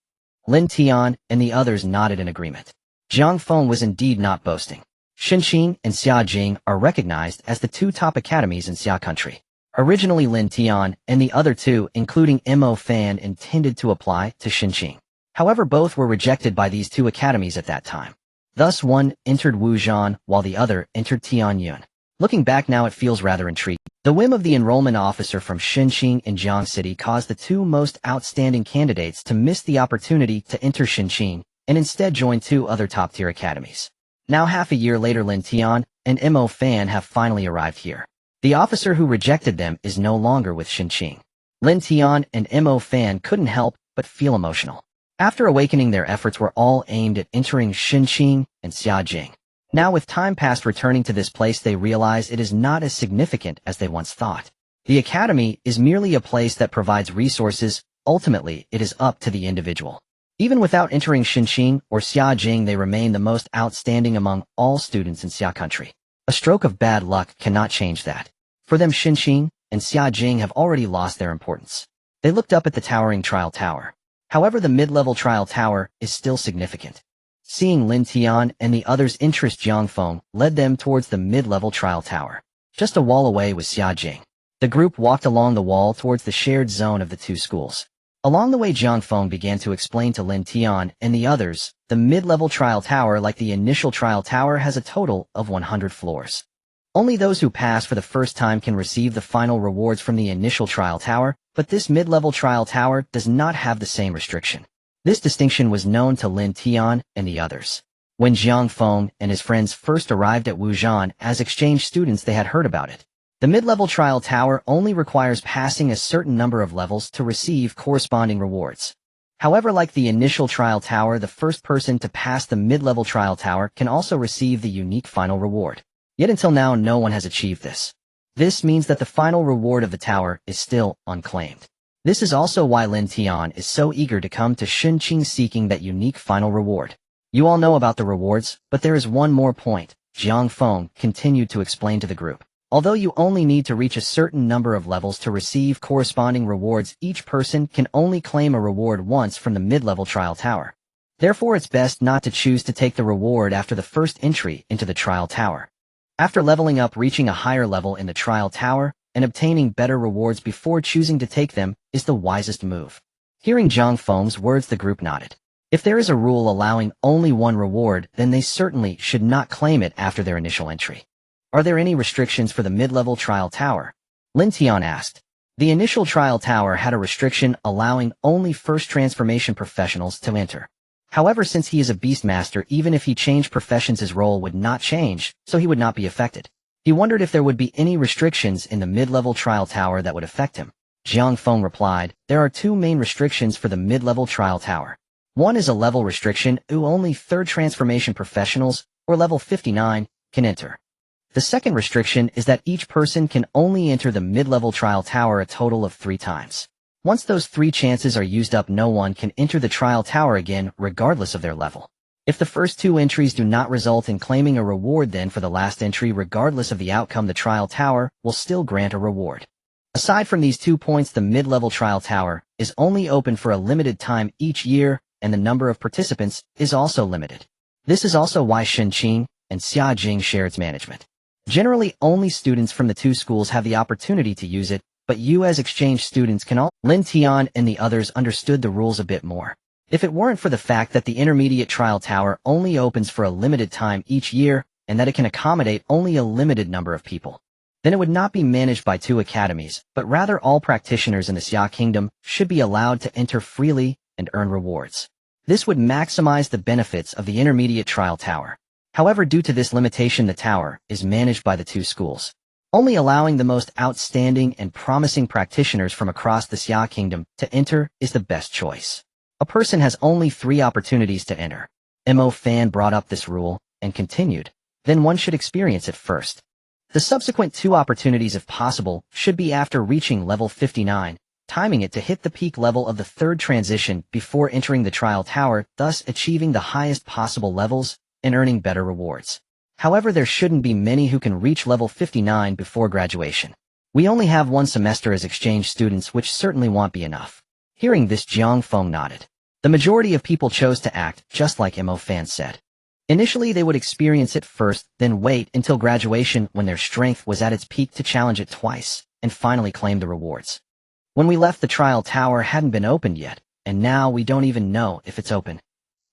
Lin Tian and the others nodded in agreement. Jiang Feng was indeed not boasting. Xinqing and Xia Jing are recognized as the 2 top academies in Xia country. Originally, Lin Tian and the other 2, including Mo Fan, intended to apply to Xinqing. However, both were rejected by these 2 academies at that time. Thus, one entered Wuzhan, while the other entered Tianyun. Looking back now, it feels rather intriguing. The whim of the enrollment officer from Xinqing in Jiang City caused the 2 most outstanding candidates to miss the opportunity to enter Xinqing and instead join 2 other top-tier academies. Now, half a year later, Lin Tian and Mo Fan have finally arrived here. The officer who rejected them is no longer with Xinqing. Lin Tian and Mo Fan couldn't help but feel emotional. After awakening, their efforts were all aimed at entering Xinqing and Xia Jing. Now, with time past returning to this place, they realize it is not as significant as they once thought. The academy is merely a place that provides resources. Ultimately, it is up to the individual. Even without entering Xinqing or Xia Jing, they remain the most outstanding among all students in Xia country. A stroke of bad luck cannot change that. For them, Xinqing and Xia Jing have already lost their importance. They looked up at the towering trial tower. However, the mid-level trial tower is still significant. Seeing Lin Tian and the others' interest, Jiang Feng led them towards the mid-level trial tower. Just a wall away was Xia Jing. The group walked along the wall towards the shared zone of the 2 schools. Along the way, Jiang Feng began to explain to Lin Tian and the others, the mid-level trial tower, like the initial trial tower, has a total of 100 floors. Only those who pass for the first time can receive the final rewards from the initial trial tower, but this mid-level trial tower does not have the same restriction. This distinction was known to Lin Tian and the others. When Jiang Feng and his friends first arrived at Wuzhan as exchange students, they had heard about it. The mid-level trial tower only requires passing a certain number of levels to receive corresponding rewards. However, like the initial trial tower, the first person to pass the mid-level trial tower can also receive the unique final reward. Yet until now, no one has achieved this. This means that the final reward of the tower is still unclaimed. This is also why Lin Tian is so eager to come to Xinqing seeking that unique final reward. You all know about the rewards, but there is one more point, Jiang Feng continued to explain to the group. Although you only need to reach a certain number of levels to receive corresponding rewards, each person can only claim a reward once from the mid-level trial tower. Therefore, it's best not to choose to take the reward after the first entry into the trial tower. After leveling up, reaching a higher level in the trial tower, and obtaining better rewards before choosing to take them is the wisest move. Hearing Jiang Feng's words, the group nodded. If there is a rule allowing only one reward, then they certainly should not claim it after their initial entry. Are there any restrictions for the mid-level trial tower? Lin Tian asked. The initial trial tower had a restriction allowing only first transformation professionals to enter. However, since he is a beastmaster, even if he changed professions, his role would not change, so he would not be affected. He wondered if there would be any restrictions in the mid-level trial tower that would affect him. Jiang Feng replied, there are 2 main restrictions for the mid-level trial tower. One is a level restriction, only third transformation professionals, or level 59, can enter. The second restriction is that each person can only enter the mid-level trial tower a total of 3 times. Once those 3 chances are used up, no one can enter the trial tower again, regardless of their level. If the first 2 entries do not result in claiming a reward, then for the last entry, regardless of the outcome, the trial tower will still grant a reward. Aside from these 2 points, the mid-level trial tower is only open for a limited time each year, and the number of participants is also limited. This is also why Xinqing and Xia Jing share its management. Generally, only students from the 2 schools have the opportunity to use it, but you as exchange students can all. Lin Tian and the others understood the rules a bit more. If it weren't for the fact that the intermediate trial tower only opens for a limited time each year, and that it can accommodate only a limited number of people. Then it would not be managed by 2 academies, but rather all practitioners in the Xia Kingdom should be allowed to enter freely and earn rewards. This would maximize the benefits of the intermediate trial tower. However, due to this limitation, the tower is managed by the 2 schools, only allowing the most outstanding and promising practitioners from across the Xia Kingdom to enter is the best choice. A person has only 3 opportunities to enter. Mo Fan brought up this rule and continued, then one should experience it first. The subsequent 2 opportunities, if possible, should be after reaching level 59, timing it to hit the peak level of the 3rd transition before entering the trial tower, thus achieving the highest possible levels and earning better rewards. However, there shouldn't be many who can reach level 59 before graduation. We only have 1 semester as exchange students, which certainly won't be enough. Hearing this, Jiang Feng nodded. The majority of people chose to act just like Mo Fan said. Initially, they would experience it first, then wait until graduation when their strength was at its peak to challenge it twice, and finally claim the rewards. When we left, the trial tower hadn't been opened yet, and now we don't even know if it's open.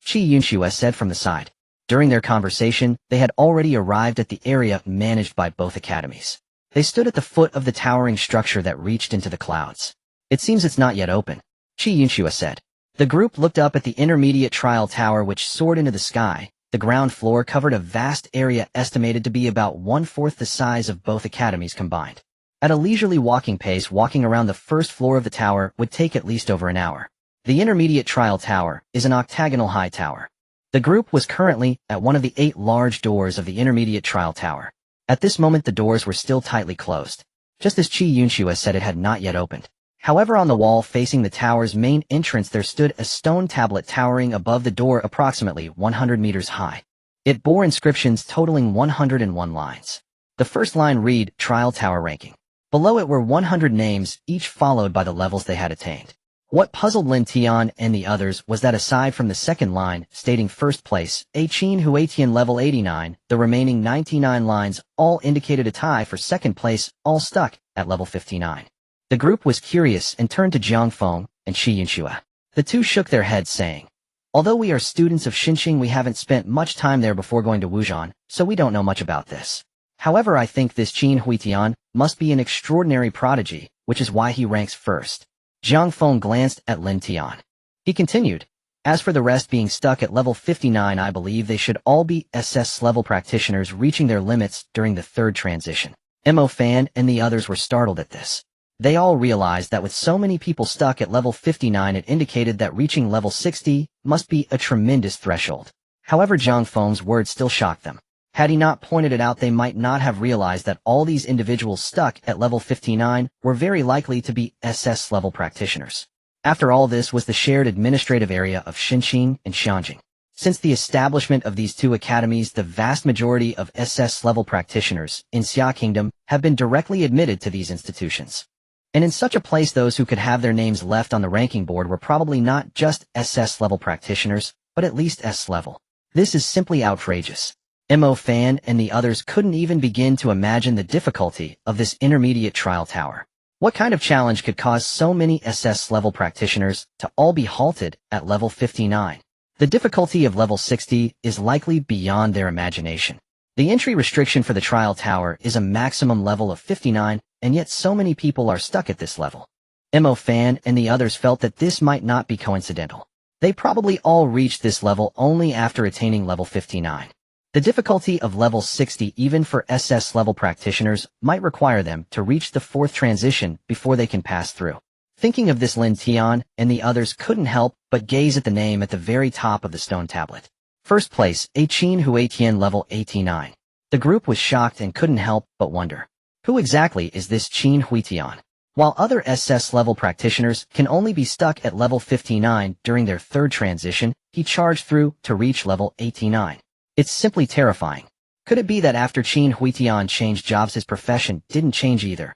Qi Yunxue said from the side. During their conversation, they had already arrived at the area managed by both academies. They stood at the foot of the towering structure that reached into the clouds. It seems it's not yet open, Qi Yunxue said. The group looked up at the intermediate trial tower which soared into the sky. The ground floor covered a vast area estimated to be about 1/4 the size of both academies combined. At a leisurely walking pace, walking around the first floor of the tower would take at least over an hour. The intermediate trial tower is an octagonal high tower. The group was currently at one of the 8 large doors of the intermediate trial tower. At this moment, the doors were still tightly closed. Just as Qi Yunxue said, it had not yet opened. However, on the wall facing the tower's main entrance there stood a stone tablet towering above the door approximately 100 meters high. It bore inscriptions totaling 101 lines. The first line read, Trial Tower Ranking. Below it were 100 names, each followed by the levels they had attained. What puzzled Lin Tian and the others was that aside from the second line, stating first place, Qin Huitian level 89, the remaining 99 lines all indicated a tie for second place, all stuck at level 59. The group was curious and turned to Jiang Feng and Qi Yunxue. The 2 shook their heads saying, although we are students of Xinqing, we haven't spent much time there before going to Wujian, so we don't know much about this. However, I think this Qin Huitian must be an extraordinary prodigy, which is why he ranks first. Jiang Feng glanced at Lin Tian. He continued, as for the rest being stuck at level 59, I believe they should all be SS level practitioners reaching their limits during the 3rd transition. Mo Fan and the others were startled at this. They all realized that with so many people stuck at level 59, it indicated that reaching level 60 must be a tremendous threshold. However, Jiang Feng's words still shocked them. Had he not pointed it out, they might not have realized that all these individuals stuck at level 59 were very likely to be SS level practitioners. After all, this was the shared administrative area of Xinqing and Xianjing. Since the establishment of these 2 academies, the vast majority of SS level practitioners in Xia Kingdom have been directly admitted to these institutions. And in such a place, those who could have their names left on the ranking board were probably not just SS level practitioners, but at least S level. This is simply outrageous. Mo Fan and the others couldn't even begin to imagine the difficulty of this intermediate trial tower. What kind of challenge could cause so many SS level practitioners to all be halted at level 59? The difficulty of level 60 is likely beyond their imagination. The entry restriction for the trial tower is a maximum level of 59, and yet so many people are stuck at this level. Mo Fan and the others felt that this might not be coincidental. They probably all reached this level only after attaining level 59. The difficulty of level 60 even for SS level practitioners might require them to reach the 4th transition before they can pass through. Thinking of this, Lin Tian and the others couldn't help but gaze at the name at the very top of the stone tablet. First place, Qin Huitian level 89. The group was shocked and couldn't help but wonder, who exactly is this Qin Huitian? While other SS level practitioners can only be stuck at level 59 during their 3rd transition, he charged through to reach level 89. It's simply terrifying. Could it be that after Qin Huitian changed jobs, his profession didn't change either?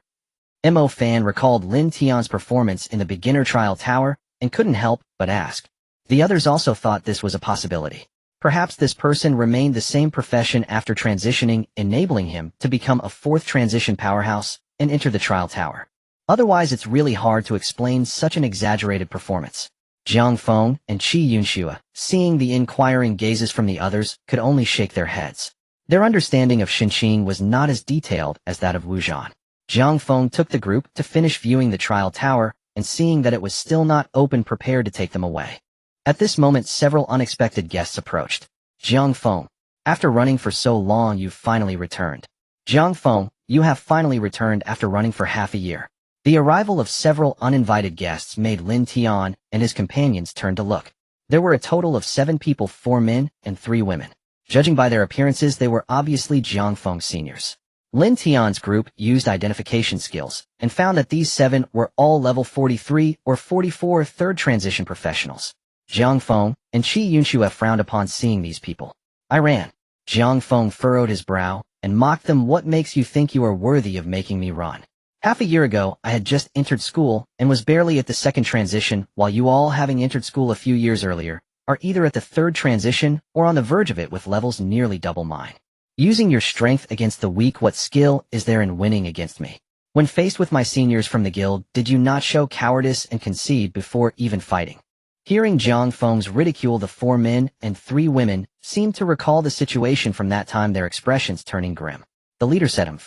Mo Fan recalled Lin Tian's performance in the beginner trial tower and couldn't help but ask. The others also thought this was a possibility. Perhaps this person remained the same profession after transitioning, enabling him to become a 4th transition powerhouse and enter the trial tower. Otherwise, it's really hard to explain such an exaggerated performance. Jiang Feng and Qi Yunxue, seeing the inquiring gazes from the others, could only shake their heads. Their understanding of Xinqing was not as detailed as that of Wujian. Jiang Feng took the group to finish viewing the trial tower and seeing that it was still not open, prepared to take them away. At this moment, several unexpected guests approached. Jiang Feng, after running for so long, you've finally returned. Jiang Feng, you have finally returned after running for half a year. The arrival of several uninvited guests made Lin Tian and his companions turn to look. There were a total of 7 people, 4 men and 3 women. Judging by their appearances, they were obviously Jiang Feng's seniors. Lin Tian's group used identification skills and found that these 7 were all level 43 or 44 third transition professionals. Jiang Feng and Qi Yunxue frowned upon seeing these people. I ran. Jiang Feng furrowed his brow and mocked them. What makes you think you are worthy of making me run? Half a year ago, I had just entered school and was barely at the second transition, while you all, having entered school a few years earlier, are either at the third transition or on the verge of it with levels nearly double mine. Using your strength against the weak, what skill is there in winning against me? When faced with my seniors from the guild, did you not show cowardice and concede before even fighting? Hearing Jiang Feng's ridicule, the 4 men and 3 women seemed to recall the situation from that time, their expressions turning grim. The leader said,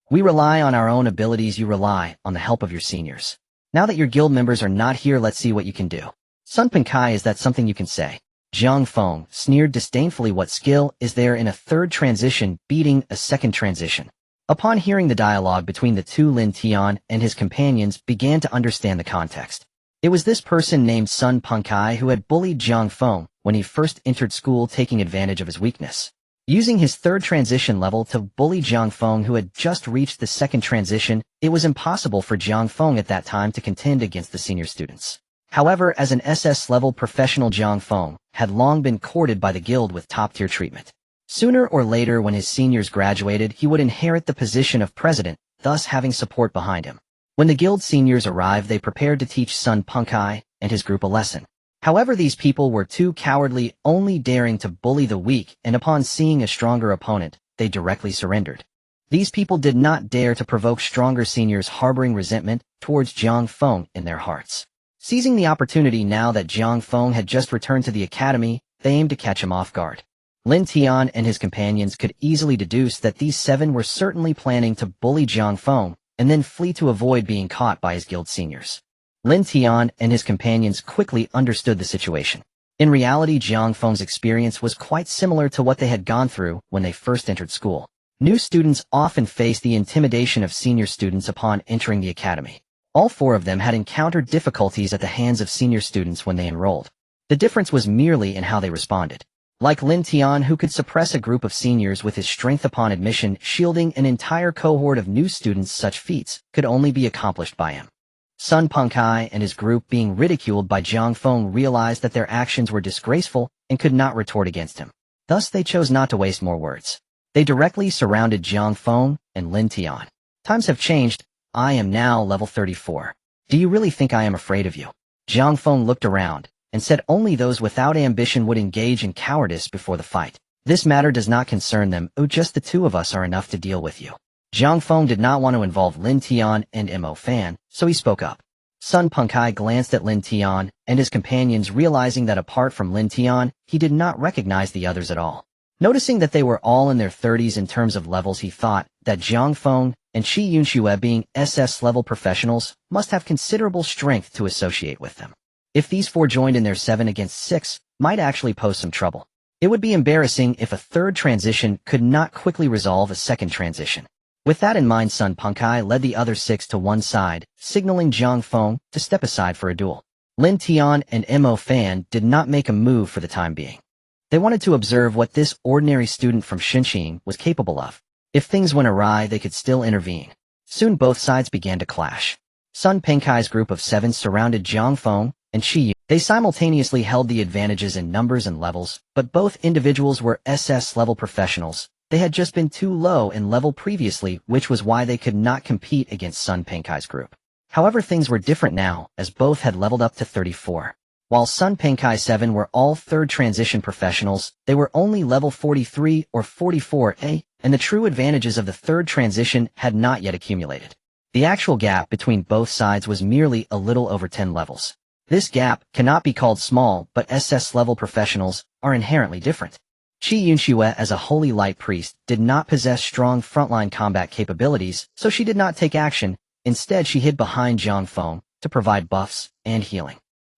We rely on our own abilities, you rely on the help of your seniors. Now that your guild members are not here, let's see what you can do. Sun Penkai, is that something you can say? Jiang Feng sneered disdainfully. What skill is there in a third transition beating a second transition? Upon hearing the dialogue between the two, Lin Tian and his companions began to understand the context. It was this person named Sun Penkai who had bullied Jiang Feng when he first entered school, taking advantage of his weakness. Using his third transition level to bully Jiang Feng, who had just reached the second transition, it was impossible for Jiang Feng at that time to contend against the senior students. However, as an SS-level professional, Jiang Feng had long been courted by the guild with top-tier treatment. Sooner or later, when his seniors graduated, he would inherit the position of president, thus having support behind him. When the guild seniors arrived, they prepared to teach Sun Penkai and his group a lesson. However, these people were too cowardly, only daring to bully the weak, and upon seeing a stronger opponent, they directly surrendered. These people did not dare to provoke stronger seniors, harboring resentment towards Jiang Feng in their hearts. Seizing the opportunity now that Jiang Feng had just returned to the academy, they aimed to catch him off guard. Lin Tian and his companions could easily deduce that these 7 were certainly planning to bully Jiang Feng and then flee to avoid being caught by his guild seniors. Lin Tian and his companions quickly understood the situation. In reality, Jiang Feng's experience was quite similar to what they had gone through when they first entered school. New students often face the intimidation of senior students upon entering the academy. All 4 of them had encountered difficulties at the hands of senior students when they enrolled. The difference was merely in how they responded. Like Lin Tian, who could suppress a group of seniors with his strength upon admission, shielding an entire cohort of new students, such feats could only be accomplished by him. Sun Penkai and his group, being ridiculed by Jiang Feng, realized that their actions were disgraceful and could not retort against him. Thus, they chose not to waste more words. They directly surrounded Jiang Feng and Lin Tian. Times have changed. I am now level 34. Do you really think I am afraid of you? Jiang Feng looked around and said only those without ambition would engage in cowardice before the fight. This matter does not concern them. Oh, just the 2 of us are enough to deal with you. Jiang Feng did not want to involve Lin Tian and Mo Fan, so he spoke up. Sun Penkai glanced at Lin Tian and his companions, realizing that apart from Lin Tian, he did not recognize the others at all. Noticing that they were all in their 30s in terms of levels, he thought that Jiang Feng and Qi Yunxue, being SS-level professionals, must have considerable strength to associate with them. If these 4 joined in their 7 against 6, might actually pose some trouble. It would be embarrassing if a third transition could not quickly resolve a second transition. With that in mind, Sun Penkai led the other 6 to one side, signaling Jiang Feng to step aside for a duel. Lin Tian and Mo Fan did not make a move for the time being. They wanted to observe what this ordinary student from Xinqing was capable of. If things went awry, they could still intervene. Soon both sides began to clash. Sun Penkai's group of 7 surrounded Jiang Feng and Qi Yu. They simultaneously held the advantages in numbers and levels, but both individuals were SS-level professionals. They had just been too low in level previously, which was why they could not compete against Sun Penkai's group. However, things were different now, as both had leveled up to 34. While Sun Penkai's 7 were all third transition professionals, they were only level 43 or 44A, and the true advantages of the third transition had not yet accumulated. The actual gap between both sides was merely a little over 10 levels. This gap cannot be called small, but SS-level professionals are inherently different. Qi Yunxue as a holy light priest did not possess strong frontline combat capabilities, so she did not take action. Instead, she hid behind Jiang Feng to provide buffs and healing.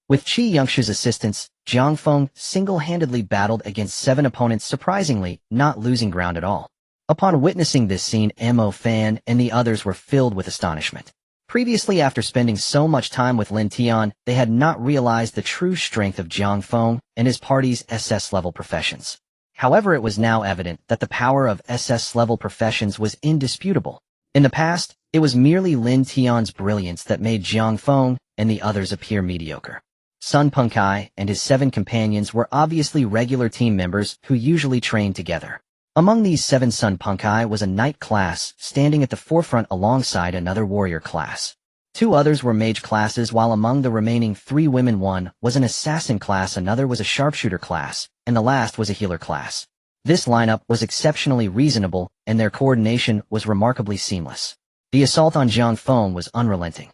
With Qi Yunxue's assistance, Jiang Feng single-handedly battled against 7 opponents, surprisingly not losing ground at all. Upon witnessing this scene, Mo Fan and the others were filled with astonishment. Previously, after spending so much time with Lin Tian, they had not realized the true strength of Jiang Feng and his party's SS-level professions. However, it was now evident that the power of SS-level professions was indisputable. In the past, it was merely Lin Tian's brilliance that made Jiang Feng and the others appear mediocre. Sun Pengkai and his 7 companions were obviously regular team members who usually trained together. Among these 7, Sun Pengkai was a knight class, standing at the forefront alongside another warrior class. 2 others were mage classes, while among the remaining 3 women, one was an assassin class, another was a sharpshooter class, and the last was a healer class. This lineup was exceptionally reasonable, and their coordination was remarkably seamless. The assault on Jiang Feng was unrelenting.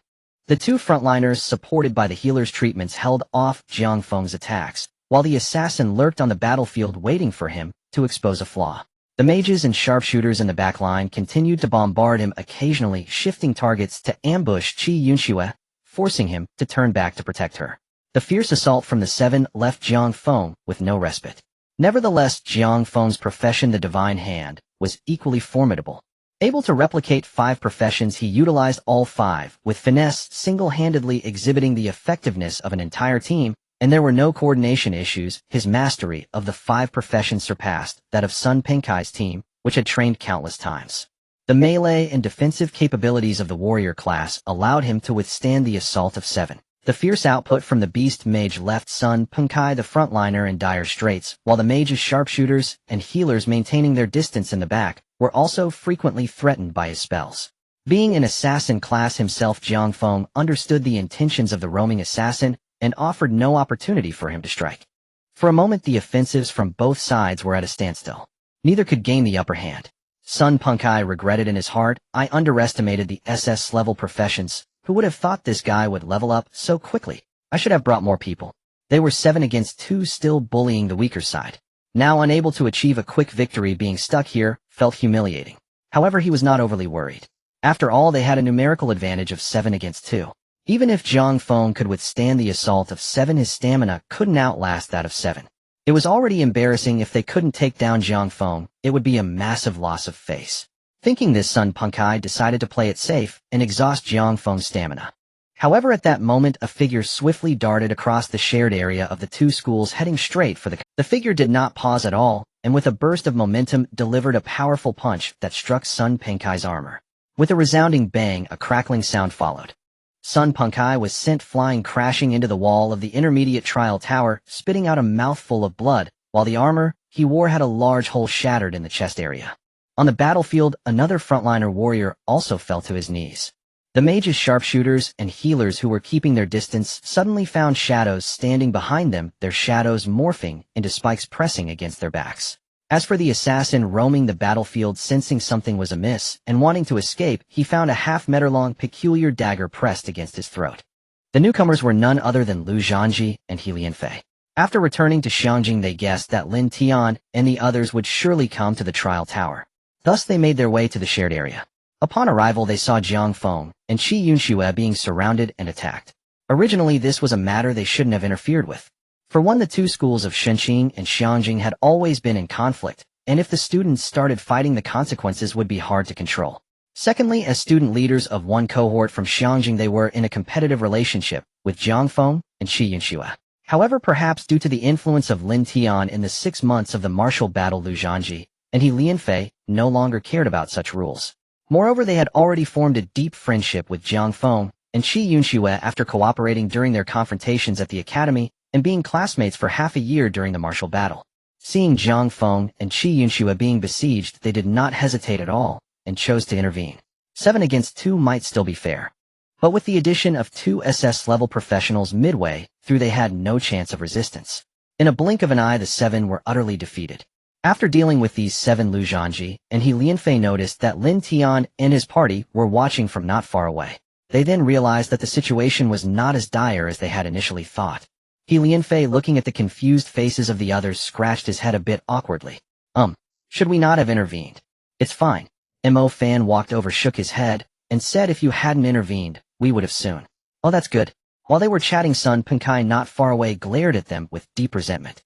The 2 frontliners, supported by the healer's treatments, held off Jiang Feng's attacks, while the assassin lurked on the battlefield waiting for him to expose a flaw. The mages and sharpshooters in the backline continued to bombard him, occasionally shifting targets to ambush Qi Yunxue, forcing him to turn back to protect her. The fierce assault from the 7 left Jiang Feng with no respite. Nevertheless, Jiang Feng's profession, the Divine Hand, was equally formidable. Able to replicate 5 professions, he utilized all 5, with finesse, single-handedly exhibiting the effectiveness of an entire team, and there were no coordination issues. His mastery of the 5 professions surpassed that of Sun Pengkai's team, which had trained countless times. The melee and defensive capabilities of the warrior class allowed him to withstand the assault of 7. The fierce output from the beast mage left Sun Pengkai, the frontliner, in dire straits, while the mage's sharpshooters and healers, maintaining their distance in the back, were also frequently threatened by his spells. Being an assassin class himself, Jiang Feng understood the intentions of the roaming assassin and offered no opportunity for him to strike. For a moment, the offensives from both sides were at a standstill. Neither could gain the upper hand. Sun Pengkai regretted in his heart, "I underestimated the SS-level professions. Who would have thought this guy would level up so quickly? I should have brought more people." They were 7 against 2, still bullying the weaker side. Now unable to achieve a quick victory, being stuck here felt humiliating. However, he was not overly worried. After all, they had a numerical advantage of 7 against 2. Even if Jiang Feng could withstand the assault of 7, his stamina couldn't outlast that of 7. It was already embarrassing if they couldn't take down Jiang Feng. It would be a massive loss of face. Thinking this, Sun Pengkai decided to play it safe and exhaust Jiang Feng's stamina. However, at that moment, a figure swiftly darted across the shared area of the 2 schools, heading straight for the figure did not pause at all, and with a burst of momentum delivered a powerful punch that struck Sun Pengkai's armor. With a resounding bang, a crackling sound followed. Sun Pengkai was sent flying, crashing into the wall of the intermediate trial tower, spitting out a mouthful of blood, while the armor he wore had a large hole shattered in the chest area. On the battlefield, another frontliner warrior also fell to his knees. The mage's sharpshooters and healers, who were keeping their distance, suddenly found shadows standing behind them, their shadows morphing into spikes pressing against their backs. As for the assassin roaming the battlefield, sensing something was amiss and wanting to escape, he found a half-meter-long peculiar dagger pressed against his throat. The newcomers were none other than Lu Zhanji and He Lianfei. After returning to Xiangjing, they guessed that Lin Tian and the others would surely come to the trial tower. Thus they made their way to the shared area. Upon arrival, they saw Jiang Feng and Qi Yunxue being surrounded and attacked. Originally, this was a matter they shouldn't have interfered with. For one, the 2 schools of Shenqing and Xiangjing had always been in conflict, and if the students started fighting, the consequences would be hard to control. Secondly, as student leaders of one cohort from Xiangjing, they were in a competitive relationship with Jiang Feng and Qi Yunxue. However, perhaps due to the influence of Lin Tian in the 6 months of the martial battle, Lu Zhanji and He Lianfei no longer cared about such rules. Moreover, they had already formed a deep friendship with Jiang Feng and Qi Yunxue after cooperating during their confrontations at the academy and being classmates for half a year during the martial battle. Seeing Jiang Feng and Qi Yunxue being besieged, they did not hesitate at all and chose to intervene. 7 against 2 might still be fair. But with the addition of 2 SS-level professionals midway through, they had no chance of resistance. In a blink of an eye, the 7 were utterly defeated. After dealing with these 7, Lu Zhanji and He Lianfei noticed that Lin Tian and his party were watching from not far away. They then realized that the situation was not as dire as they had initially thought. Lianfei, looking at the confused faces of the others, scratched his head a bit awkwardly. Should we not have intervened? It's fine. Mo Fan walked over, shook his head, and said if you hadn't intervened, we would have soon. Oh, that's good. While they were chatting, Sun Penkai not far away glared at them with deep resentment.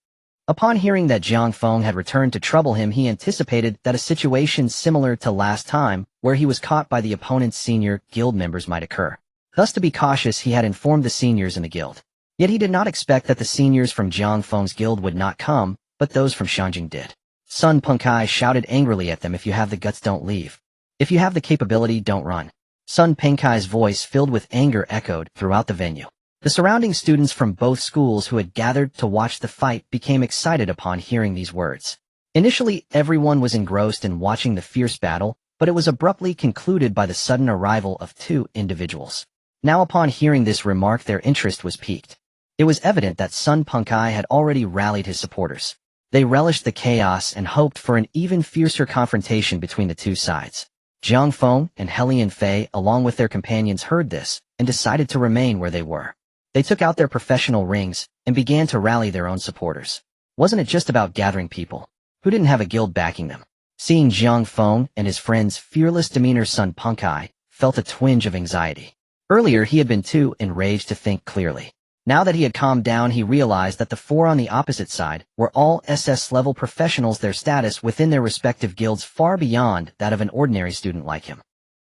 Upon hearing that Jiang Feng had returned to trouble him, he anticipated that a situation similar to last time, where he was caught by the opponent's senior guild members, might occur. Thus, to be cautious, he had informed the seniors in the guild. Yet he did not expect that the seniors from Jiang Feng's guild would not come, but those from Shanjing did. Sun Penkai shouted angrily at them, if you have the guts, don't leave. If you have the capability, don't run. Sun Penkai's voice, filled with anger, echoed throughout the venue. The surrounding students from both schools who had gathered to watch the fight became excited upon hearing these words. Initially, everyone was engrossed in watching the fierce battle, but it was abruptly concluded by the sudden arrival of two individuals. Now, upon hearing this remark, their interest was piqued. It was evident that Sun Penkai had already rallied his supporters. They relished the chaos and hoped for an even fiercer confrontation between the two sides. Jiang Feng and Lianfei, along with their companions, heard this and decided to remain where they were. They took out their professional rings and began to rally their own supporters. Wasn't it just about gathering people who didn't have a guild backing them? Seeing Jiang Feng and his friend's fearless demeanor, Sun Penkai felt a twinge of anxiety. Earlier, he had been too enraged to think clearly. Now that he had calmed down, he realized that the four on the opposite side were all SS-level professionals, their status within their respective guilds far beyond that of an ordinary student like him.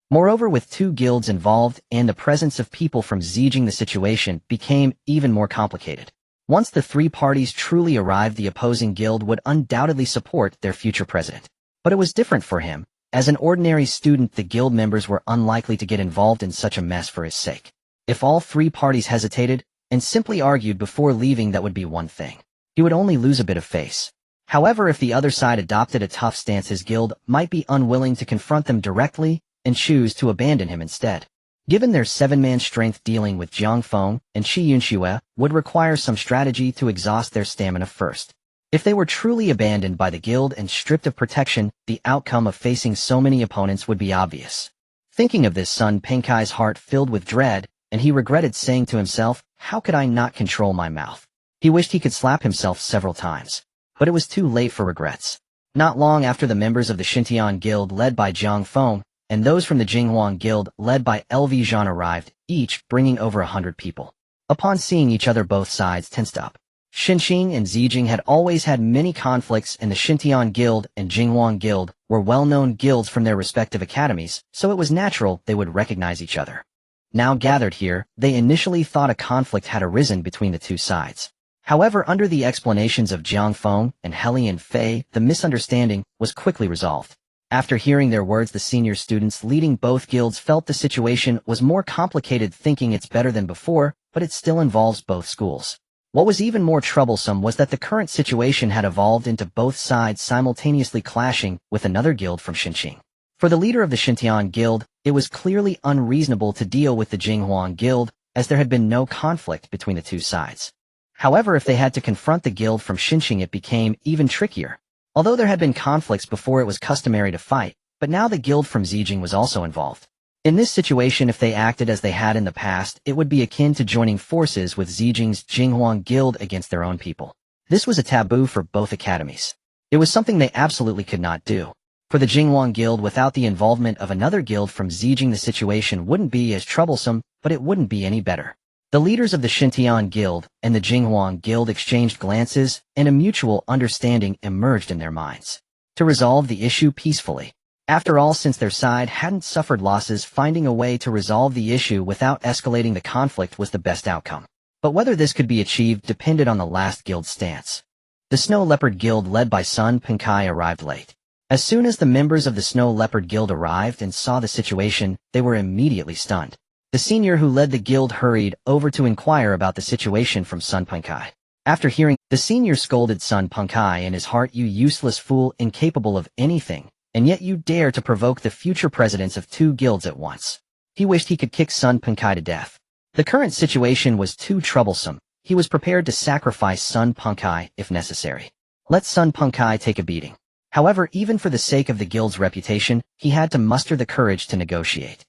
Moreover, with two guilds involved and the presence of people from Zijing, the situation became even more complicated. Once the three parties truly arrived, the opposing guild would undoubtedly support their future president. But it was different for him. As an ordinary student, the guild members were unlikely to get involved in such a mess for his sake. If all three parties hesitated and simply argued before leaving, that would be one thing. He would only lose a bit of face. However, if the other side adopted a tough stance, his guild might be unwilling to confront them directly and choose to abandon him instead. Given their 7-man strength, dealing with Jiang Feng and Shi Yunxue would require some strategy to exhaust their stamina first. If they were truly abandoned by the guild and stripped of protection, the outcome of facing so many opponents would be obvious. Thinking of this, Sun Penkai's heart filled with dread, and he regretted saying to himself, how could I not control my mouth? He wished he could slap himself several times. But it was too late for regrets. Not long after, the members of the Xintian Guild led by Jiang Feng and those from the Jinghuang Guild led by LV Zhan arrived, each bringing over 100 people. Upon seeing each other, both sides tensed up. Xinqing and Zijing had always had many conflicts, and the Xintian Guild and Jinghuang Guild were well-known guilds from their respective academies, so it was natural they would recognize each other. Now gathered here, they initially thought a conflict had arisen between the two sides. However, under the explanations of Jiang Feng and Lianfei, the misunderstanding was quickly resolved. After hearing their words, the senior students leading both guilds felt the situation was more complicated, thinking it's better than before, but it still involves both schools. What was even more troublesome was that the current situation had evolved into both sides simultaneously clashing with another guild from Xinqing. For the leader of the Xintian Guild, it was clearly unreasonable to deal with the Jinghuang Guild, as there had been no conflict between the two sides. However, if they had to confront the guild from Xinqing, it became even trickier. Although there had been conflicts before, it was customary to fight, but now the guild from Zijing was also involved. In this situation, if they acted as they had in the past, it would be akin to joining forces with Zijing's Jinghuang Guild against their own people. This was a taboo for both academies. It was something they absolutely could not do. For the Jinghuang Guild, without the involvement of another guild from Zijing, the situation wouldn't be as troublesome, but it wouldn't be any better. The leaders of the Xintian Guild and the Jinghuang Guild exchanged glances, and a mutual understanding emerged in their minds to resolve the issue peacefully. After all, since their side hadn't suffered losses, finding a way to resolve the issue without escalating the conflict was the best outcome. But whether this could be achieved depended on the last guild's stance. The Snow Leopard Guild led by Sun Penkai arrived late. As soon as the members of the Snow Leopard Guild arrived and saw the situation, they were immediately stunned. The senior who led the guild hurried over to inquire about the situation from Sun Penkai. After hearing, the senior scolded Sun Penkai in his heart, "You useless fool, incapable of anything, and yet you dare to provoke the future presidents of two guilds at once." He wished he could kick Sun Penkai to death. The current situation was too troublesome. He was prepared to sacrifice Sun Penkai if necessary. Let Sun Penkai take a beating. However, even for the sake of the guild's reputation, he had to muster the courage to negotiate.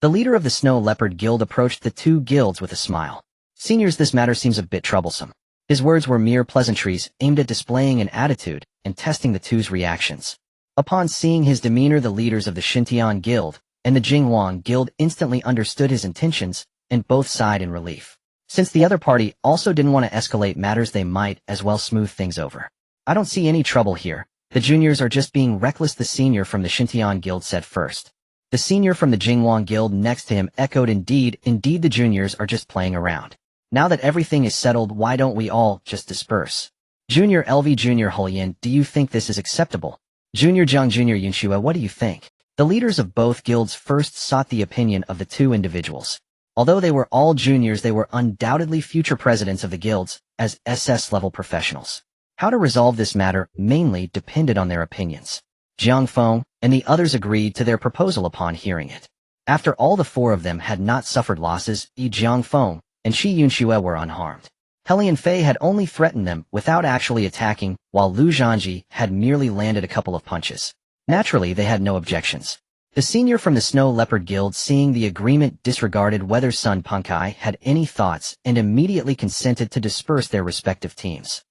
The leader of the Snow Leopard Guild approached the two guilds with a smile. "Seniors, this matter seems a bit troublesome. His words were mere pleasantries aimed at displaying an attitude and testing the two's reactions. Upon seeing his demeanor, the leaders of the Xintian Guild and the Jinghuang Guild instantly understood his intentions, and both sighed in relief. Since the other party also didn't want to escalate matters, they might as well smooth things over. I don't see any trouble here. The juniors are just being reckless, the senior from the Xintian Guild said first. The senior from the Jinghuang Guild next to him echoed, indeed, the juniors are just playing around. Now that everything is settled, why don't we all just disperse? Junior LV, Junior Hulian, do you think this is acceptable? Junior Zhang, Junior Yunxue, what do you think? The leaders of both guilds first sought the opinion of the two individuals. Although they were all juniors, they were undoubtedly future presidents of the guilds, as SS-level professionals. How to resolve this matter mainly depended on their opinions. Jiang Feng and the others agreed to their proposal upon hearing it. After all, the four of them had not suffered losses. Jiang Feng and Shi Yunxue were unharmed. Helian Fei had only threatened them without actually attacking, while Lu Zhanji had merely landed a couple of punches. Naturally, they had no objections. The senior from the Snow Leopard Guild, seeing the agreement, disregarded whether Sun Punkai had any thoughts and immediately consented to disperse their respective teams.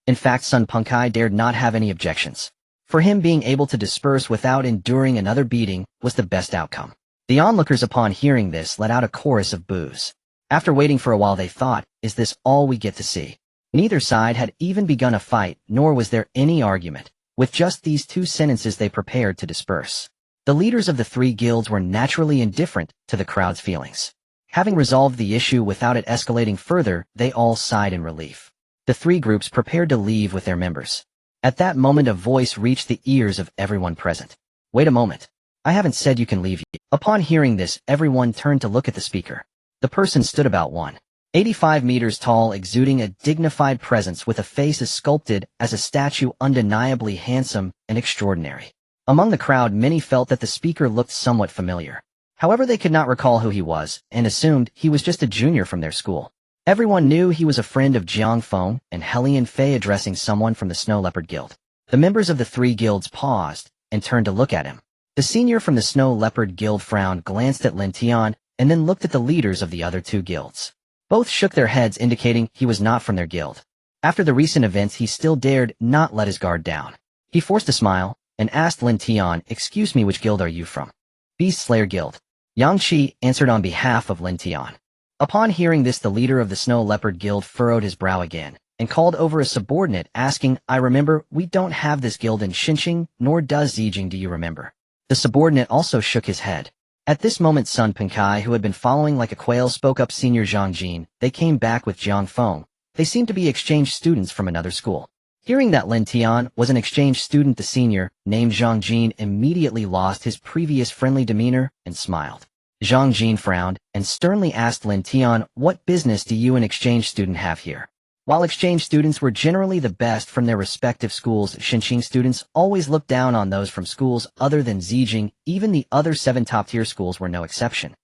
In fact, Sun Punkai dared not have any objections. For him, being able to disperse without enduring another beating was the best outcome. The onlookers, upon hearing this, let out a chorus of boos. After waiting for a while, they thought, is this all we get to see? Neither side had even begun a fight, nor was there any argument. With just these two sentences, they prepared to disperse. The leaders of the three guilds were naturally indifferent to the crowd's feelings. Having resolved the issue without it escalating further, they all sighed in relief. The three groups prepared to leave with their members. At that moment, a voice reached the ears of everyone present. Wait a moment. I haven't said you can leave yet. Upon hearing this, everyone turned to look at the speaker. The person stood about 185 meters tall, exuding a dignified presence with a face as sculpted as a statue, undeniably handsome and extraordinary. Among the crowd, many felt that the speaker looked somewhat familiar. However, they could not recall who he was, and assumed he was just a junior from their school. Everyone knew he was a friend of Jiang Feng and Helian Fei. Addressing someone from the Snow Leopard Guild, the members of the three guilds paused and turned to look at him. The senior from the Snow Leopard Guild frowned, glanced at Lin Tian, and then looked at the leaders of the other two guilds. Both shook their heads, indicating he was not from their guild. After the recent events, he still dared not let his guard down. He forced a smile and asked Lin Tian, "Excuse me, which guild are you from?" "Beast Slayer Guild." Yang Qi answered on behalf of Lin Tian. Upon hearing this, the leader of the Snow Leopard Guild furrowed his brow again and called over a subordinate, asking, "I remember, we don't have this guild in Xinqing, nor does Zijing, do you remember?" The subordinate also shook his head. At this moment, Sun Punkai, who had been following like a quail, spoke up. "Senior Zhang Jin, they came back with Jiang Feng. They seem to be exchange students from another school." Hearing that Lin Tian was an exchange student, the senior, named Zhang Jin, immediately lost his previous friendly demeanor and smiled. Zhang Jin frowned and sternly asked Lin Tian, "What business do you, an exchange student, have here?" While exchange students were generally the best from their respective schools, Xinqing students always looked down on those from schools other than Zijing. Even the other 7 top-tier schools were no exception.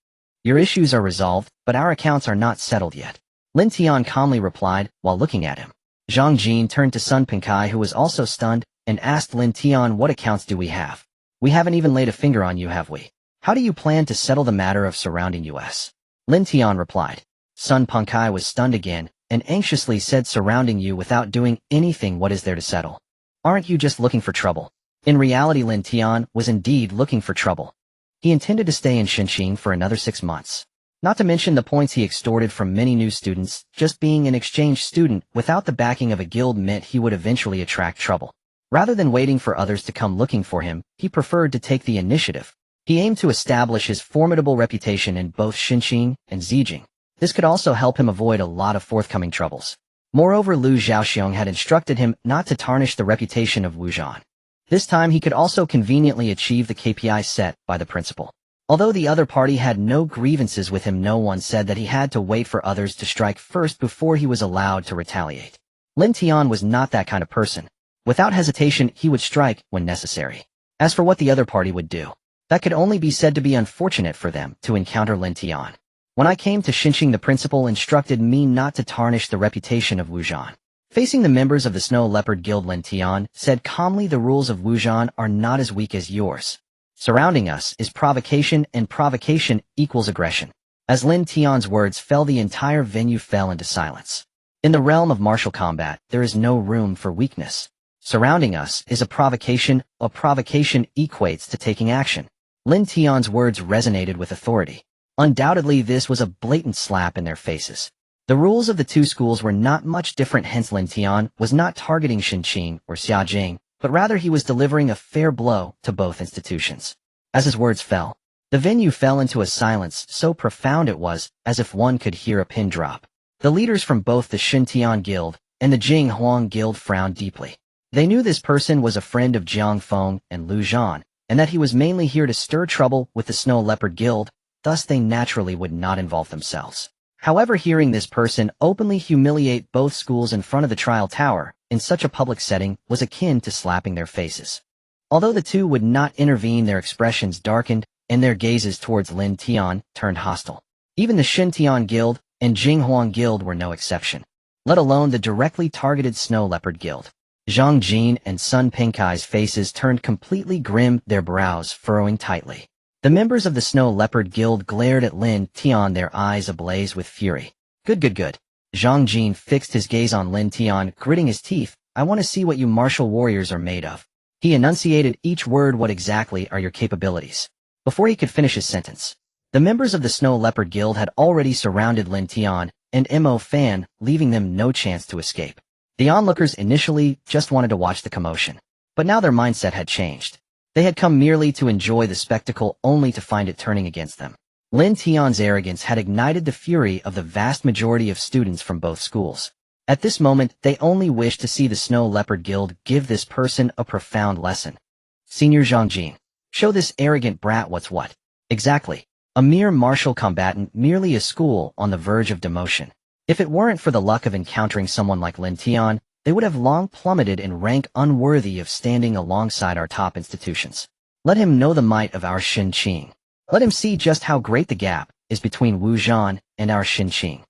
"Your issues are resolved, but our accounts are not settled yet," Lin Tian calmly replied while looking at him. Zhang Jin turned to Sun Punkai, who was also stunned, and asked Lin Tian, "What accounts do we have? We haven't even laid a finger on you, have we? How do you plan to settle the matter of surrounding us?" Lin Tian replied. Sun Punkai was stunned again and anxiously said, "Surrounding you without doing anything, what is there to settle? Aren't you just looking for trouble?" In reality, Lin Tian was indeed looking for trouble. He intended to stay in Xinqing for another 6 months. Not to mention the points he extorted from many new students. Just being an exchange student without the backing of a guild meant he would eventually attract trouble. Rather than waiting for others to come looking for him, he preferred to take the initiative. He aimed to establish his formidable reputation in both Xinqing and Zijing. This could also help him avoid a lot of forthcoming troubles. Moreover, Lu Zhaoxiong had instructed him not to tarnish the reputation of Wuzhan. This time he could also conveniently achieve the KPI set by the principal. Although the other party had no grievances with him, no one said that he had to wait for others to strike first before he was allowed to retaliate. Lin Tian was not that kind of person. Without hesitation, he would strike when necessary. As for what the other party would do, that could only be said to be unfortunate for them to encounter Lin Tian. "When I came to Xinqing, the principal instructed me not to tarnish the reputation of Wuzhan." Facing the members of the Snow Leopard Guild, Lin Tian said calmly, "The rules of Wuzhan are not as weak as yours. Surrounding us is provocation, and provocation equals aggression." As Lin Tian's words fell, the entire venue fell into silence. In the realm of martial combat, there is no room for weakness. Surrounding us is a provocation. A provocation equates to taking action. Lin Tian's words resonated with authority. Undoubtedly, this was a blatant slap in their faces. The rules of the two schools were not much different, hence Lin Tian was not targeting Xinqing or Xiajing, but rather he was delivering a fair blow to both institutions. As his words fell, the venue fell into a silence so profound it was as if one could hear a pin drop. The leaders from both the Xintian Guild and the Jing Huang Guild frowned deeply. They knew this person was a friend of Jiang Feng and Lu Zhan, and that he was mainly here to stir trouble with the Snow Leopard Guild, thus they naturally would not involve themselves. However, hearing this person openly humiliate both schools in front of the trial tower in such a public setting was akin to slapping their faces. Although the two would not intervene, their expressions darkened and their gazes towards Lin Tian turned hostile. Even the Xintian Guild and Jinghuang Guild were no exception, let alone the directly targeted Snow Leopard Guild. Zhang Jin and Sun Pingkai's faces turned completely grim, their brows furrowing tightly. The members of the Snow Leopard Guild glared at Lin Tian, their eyes ablaze with fury. Good. Zhang Jin fixed his gaze on Lin Tian, gritting his teeth. I want to see what you martial warriors are made of. He enunciated each word. What exactly are your capabilities? Before he could finish his sentence, the members of the Snow Leopard Guild had already surrounded Lin Tian and Mo Fan, leaving them no chance to escape. The onlookers initially just wanted to watch the commotion, but now their mindset had changed. They had come merely to enjoy the spectacle only to find it turning against them. Lin Tian's arrogance had ignited the fury of the vast majority of students from both schools. At this moment, they only wished to see the Snow Leopard Guild give this person a profound lesson. Senior Zhang Jin, show this arrogant brat what's what. Exactly. A mere martial combatant, merely a school on the verge of demotion. If it weren't for the luck of encountering someone like Lin Tian, they would have long plummeted in rank, unworthy of standing alongside our top institutions. Let him know the might of our Xinqing. Let him see just how great the gap is between Wu Zhan and our Xinqing.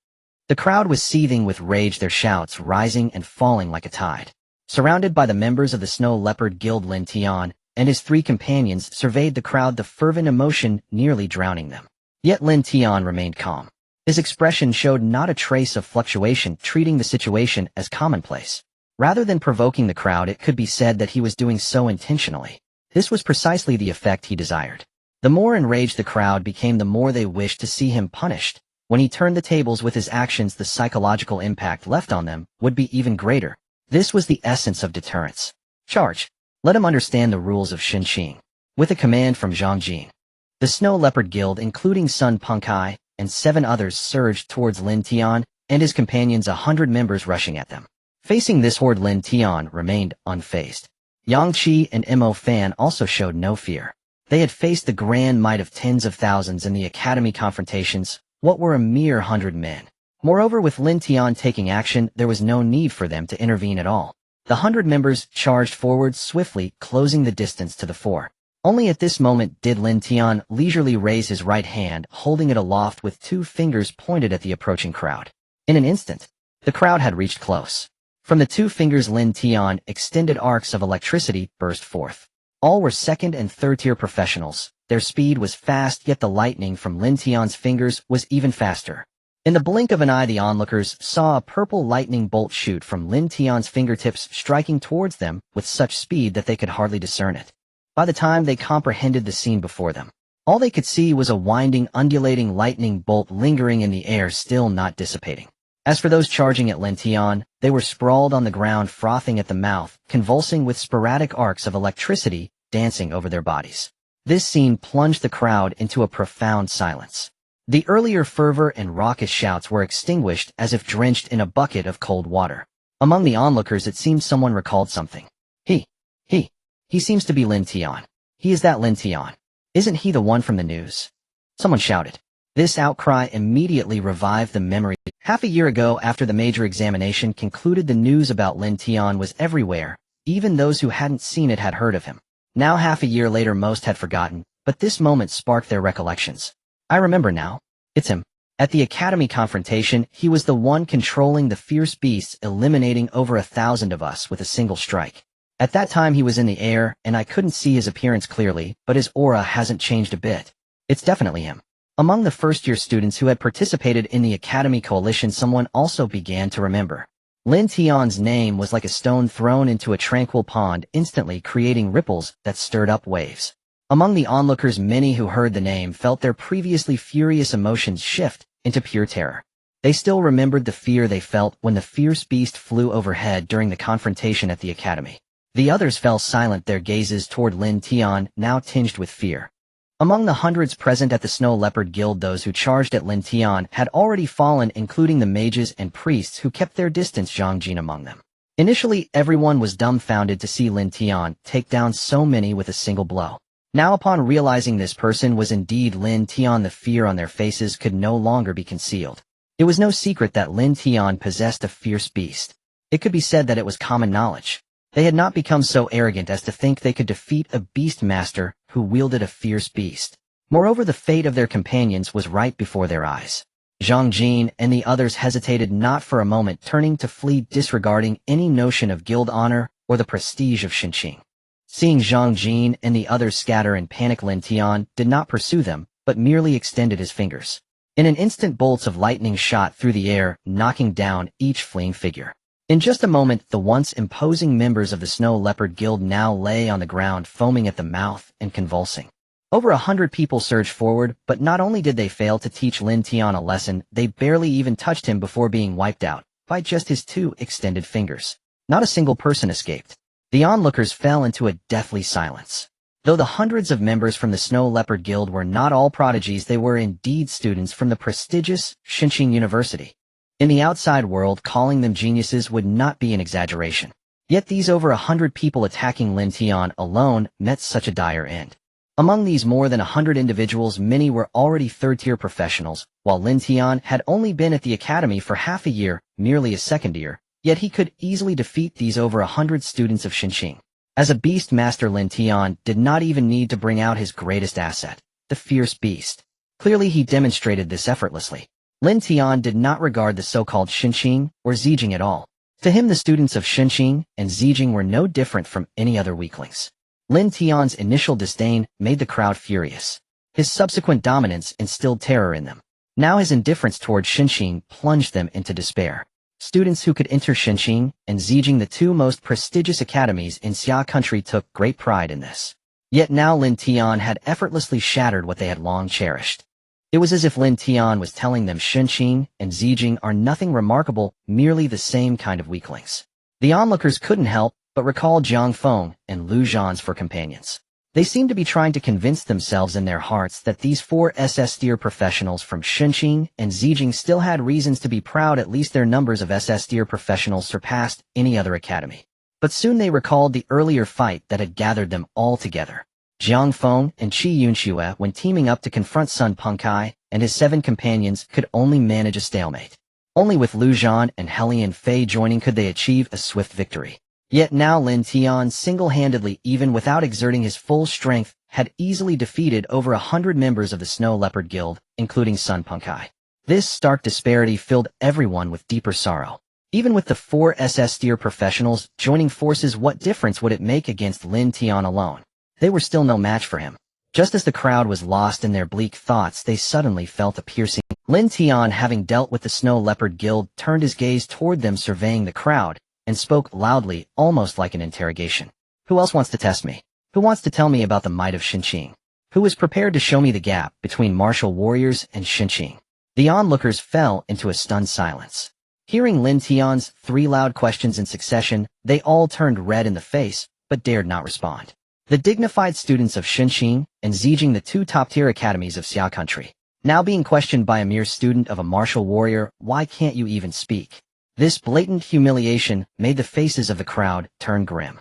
The crowd was seething with rage, their shouts rising and falling like a tide. Surrounded by the members of the Snow Leopard Guild, Lin Tian and his three companions surveyed the crowd, the fervent emotion nearly drowning them. Yet Lin Tian remained calm. His expression showed not a trace of fluctuation, treating the situation as commonplace. Rather than provoking the crowd, it could be said that he was doing so intentionally. This was precisely the effect he desired. The more enraged the crowd became, the more they wished to see him punished. When he turned the tables with his actions, the psychological impact left on them would be even greater. This was the essence of deterrence. Charge. Let him understand the rules of Xinqing. With a command from Zhang Jin, the Snow Leopard Guild, including Sun Pengkai and 7 others, surged towards Lin Tian and his companions, 100 members rushing at them. Facing this horde, Lin Tian remained unfazed. Yang Qi and Mo Fan also showed no fear. They had faced the grand might of tens of thousands in the academy confrontations. What were a mere 100 men? Moreover, with Lin Tian taking action, there was no need for them to intervene at all. The 100 members charged forward swiftly, closing the distance to the fore. Only at this moment did Lin Tian leisurely raise his right hand, holding it aloft with 2 fingers pointed at the approaching crowd. In an instant, the crowd had reached close. From the 2 fingers Lin Tian extended arcs of electricity burst forth. All were second and third tier professionals. Their speed was fast, yet the lightning from Lin Tian's fingers was even faster. In the blink of an eye, the onlookers saw a purple lightning bolt shoot from Lin Tian's fingertips, striking towards them with such speed that they could hardly discern it. By the time they comprehended the scene before them, all they could see was a winding, undulating lightning bolt lingering in the air, still not dissipating. As for those charging at Lin Tian, they were sprawled on the ground, frothing at the mouth, convulsing with sporadic arcs of electricity dancing over their bodies. This scene plunged the crowd into a profound silence. The earlier fervor and raucous shouts were extinguished as if drenched in a bucket of cold water. Among the onlookers, it seemed someone recalled something. He seems to be Lin Tian. He is that Lin Tian. Isn't he the one from the news? Someone shouted. This outcry immediately revived the memory. Half a year ago, after the major examination concluded, the news about Lin Tian was everywhere. Even those who hadn't seen it had heard of him. Now, half a year later, most had forgotten, but this moment sparked their recollections. I remember now. It's him. At the academy confrontation, he was the one controlling the fierce beasts, eliminating over 1,000 of us with a single strike. At that time he was in the air, and I couldn't see his appearance clearly, but his aura hasn't changed a bit. It's definitely him. Among the first-year students who had participated in the Academy Coalition, someone also began to remember. Lin Tian's name was like a stone thrown into a tranquil pond, instantly creating ripples that stirred up waves. Among the onlookers, many who heard the name felt their previously furious emotions shift into pure terror. They still remembered the fear they felt when the fierce beast flew overhead during the confrontation at the Academy. The others fell silent, their gazes toward Lin Tian now tinged with fear. Among the hundreds present at the Snow Leopard Guild, those who charged at Lin Tian had already fallen, including the mages and priests who kept their distance, Zhang Jin among them. Initially, everyone was dumbfounded to see Lin Tian take down so many with a single blow. Now, upon realizing this person was indeed Lin Tian, the fear on their faces could no longer be concealed. It was no secret that Lin Tian possessed a fierce beast. It could be said that it was common knowledge. They had not become so arrogant as to think they could defeat a beast master who wielded a fierce beast. Moreover, the fate of their companions was right before their eyes. Zhang Jin and the others hesitated not for a moment, turning to flee, disregarding any notion of guild honor or the prestige of Xinqing. Seeing Zhang Jin and the others scatter in panic, Lin Tian did not pursue them, but merely extended his fingers. In an instant, bolts of lightning shot through the air, knocking down each fleeing figure. In just a moment, the once imposing members of the Snow Leopard Guild now lay on the ground, foaming at the mouth and convulsing. Over 100 people surged forward, but not only did they fail to teach Lin Tian a lesson, they barely even touched him before being wiped out by just his two extended fingers. Not a single person escaped. The onlookers fell into a deathly silence. Though the hundreds of members from the Snow Leopard Guild were not all prodigies, they were indeed students from the prestigious Xinqing University. In the outside world, calling them geniuses would not be an exaggeration. Yet these over 100 people attacking Lin Tian alone met such a dire end. Among these more than 100 individuals, many were already third-tier professionals, while Lin Tian had only been at the academy for half a year, merely a second year, yet he could easily defeat these over 100 students of Xinqing. As a beast master, Lin Tian did not even need to bring out his greatest asset, the fierce beast. Clearly he demonstrated this effortlessly. Lin Tian did not regard the so-called Xinqing or Zijing at all. To him, the students of Xinqing and Zijing were no different from any other weaklings. Lin Tian's initial disdain made the crowd furious. His subsequent dominance instilled terror in them. Now his indifference toward Xinqing plunged them into despair. Students who could enter Xinqing and Zijing, the two most prestigious academies in Xia country, took great pride in this. Yet now Lin Tian had effortlessly shattered what they had long cherished. It was as if Lin Tian was telling them Xinqing and Zijing are nothing remarkable, merely the same kind of weaklings. The onlookers couldn't help but recall Jiang Feng and Lu Zhan's for companions. They seemed to be trying to convince themselves in their hearts that these four SS-tier professionals from Xinqing and Zijing still had reasons to be proud. At least their numbers of SS-tier professionals surpassed any other academy. But soon they recalled the earlier fight that had gathered them all together. Jiang Feng and Qi Yunxue, when teaming up to confront Sun Pengkai and his 7 companions, could only manage a stalemate. Only with Lu Zhan and Helian Fei joining could they achieve a swift victory. Yet now Lin Tian single-handedly, even without exerting his full strength, had easily defeated over 100 members of the Snow Leopard Guild, including Sun Pengkai. This stark disparity filled everyone with deeper sorrow. Even with the 4 SS-tier professionals joining forces, what difference would it make against Lin Tian alone? They were still no match for him. Just as the crowd was lost in their bleak thoughts, they suddenly felt a piercing. Lin Tian, having dealt with the Snow Leopard Guild, turned his gaze toward them, surveying the crowd, and spoke loudly, almost like an interrogation. Who else wants to test me? Who wants to tell me about the might of Xinqing? Who is prepared to show me the gap between martial warriors and Xinqing? The onlookers fell into a stunned silence. Hearing Lin Tian's 3 loud questions in succession, they all turned red in the face, but dared not respond. The dignified students of Xinqing and Zijing, the 2 top-tier academies of Xia country, now being questioned by a mere student of a martial warrior. Why can't you even speak? This blatant humiliation made the faces of the crowd turn grim.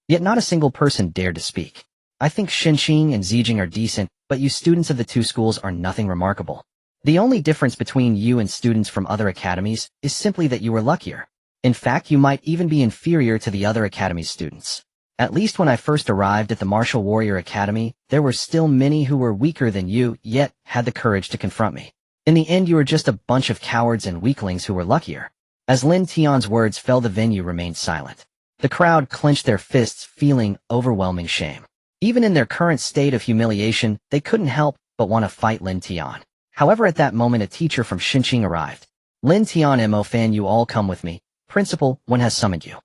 Yet not a single person dared to speak. I think Xinqing and Zijing are decent, but you students of the 2 schools are nothing remarkable. The only difference between you and students from other academies is simply that you were luckier. In fact, you might even be inferior to the other academy's students. At least when I first arrived at the Martial Warrior Academy, there were still many who were weaker than you, yet had the courage to confront me. In the end, you were just a bunch of cowards and weaklings who were luckier. As Lin Tian's words fell, the venue remained silent. The crowd clenched their fists, feeling overwhelming shame. Even in their current state of humiliation, they couldn't help but want to fight Lin Tian. However, at that moment a teacher from Xinqing arrived. Lin Tian Mo fan, you all come with me. Principal, one has summoned you.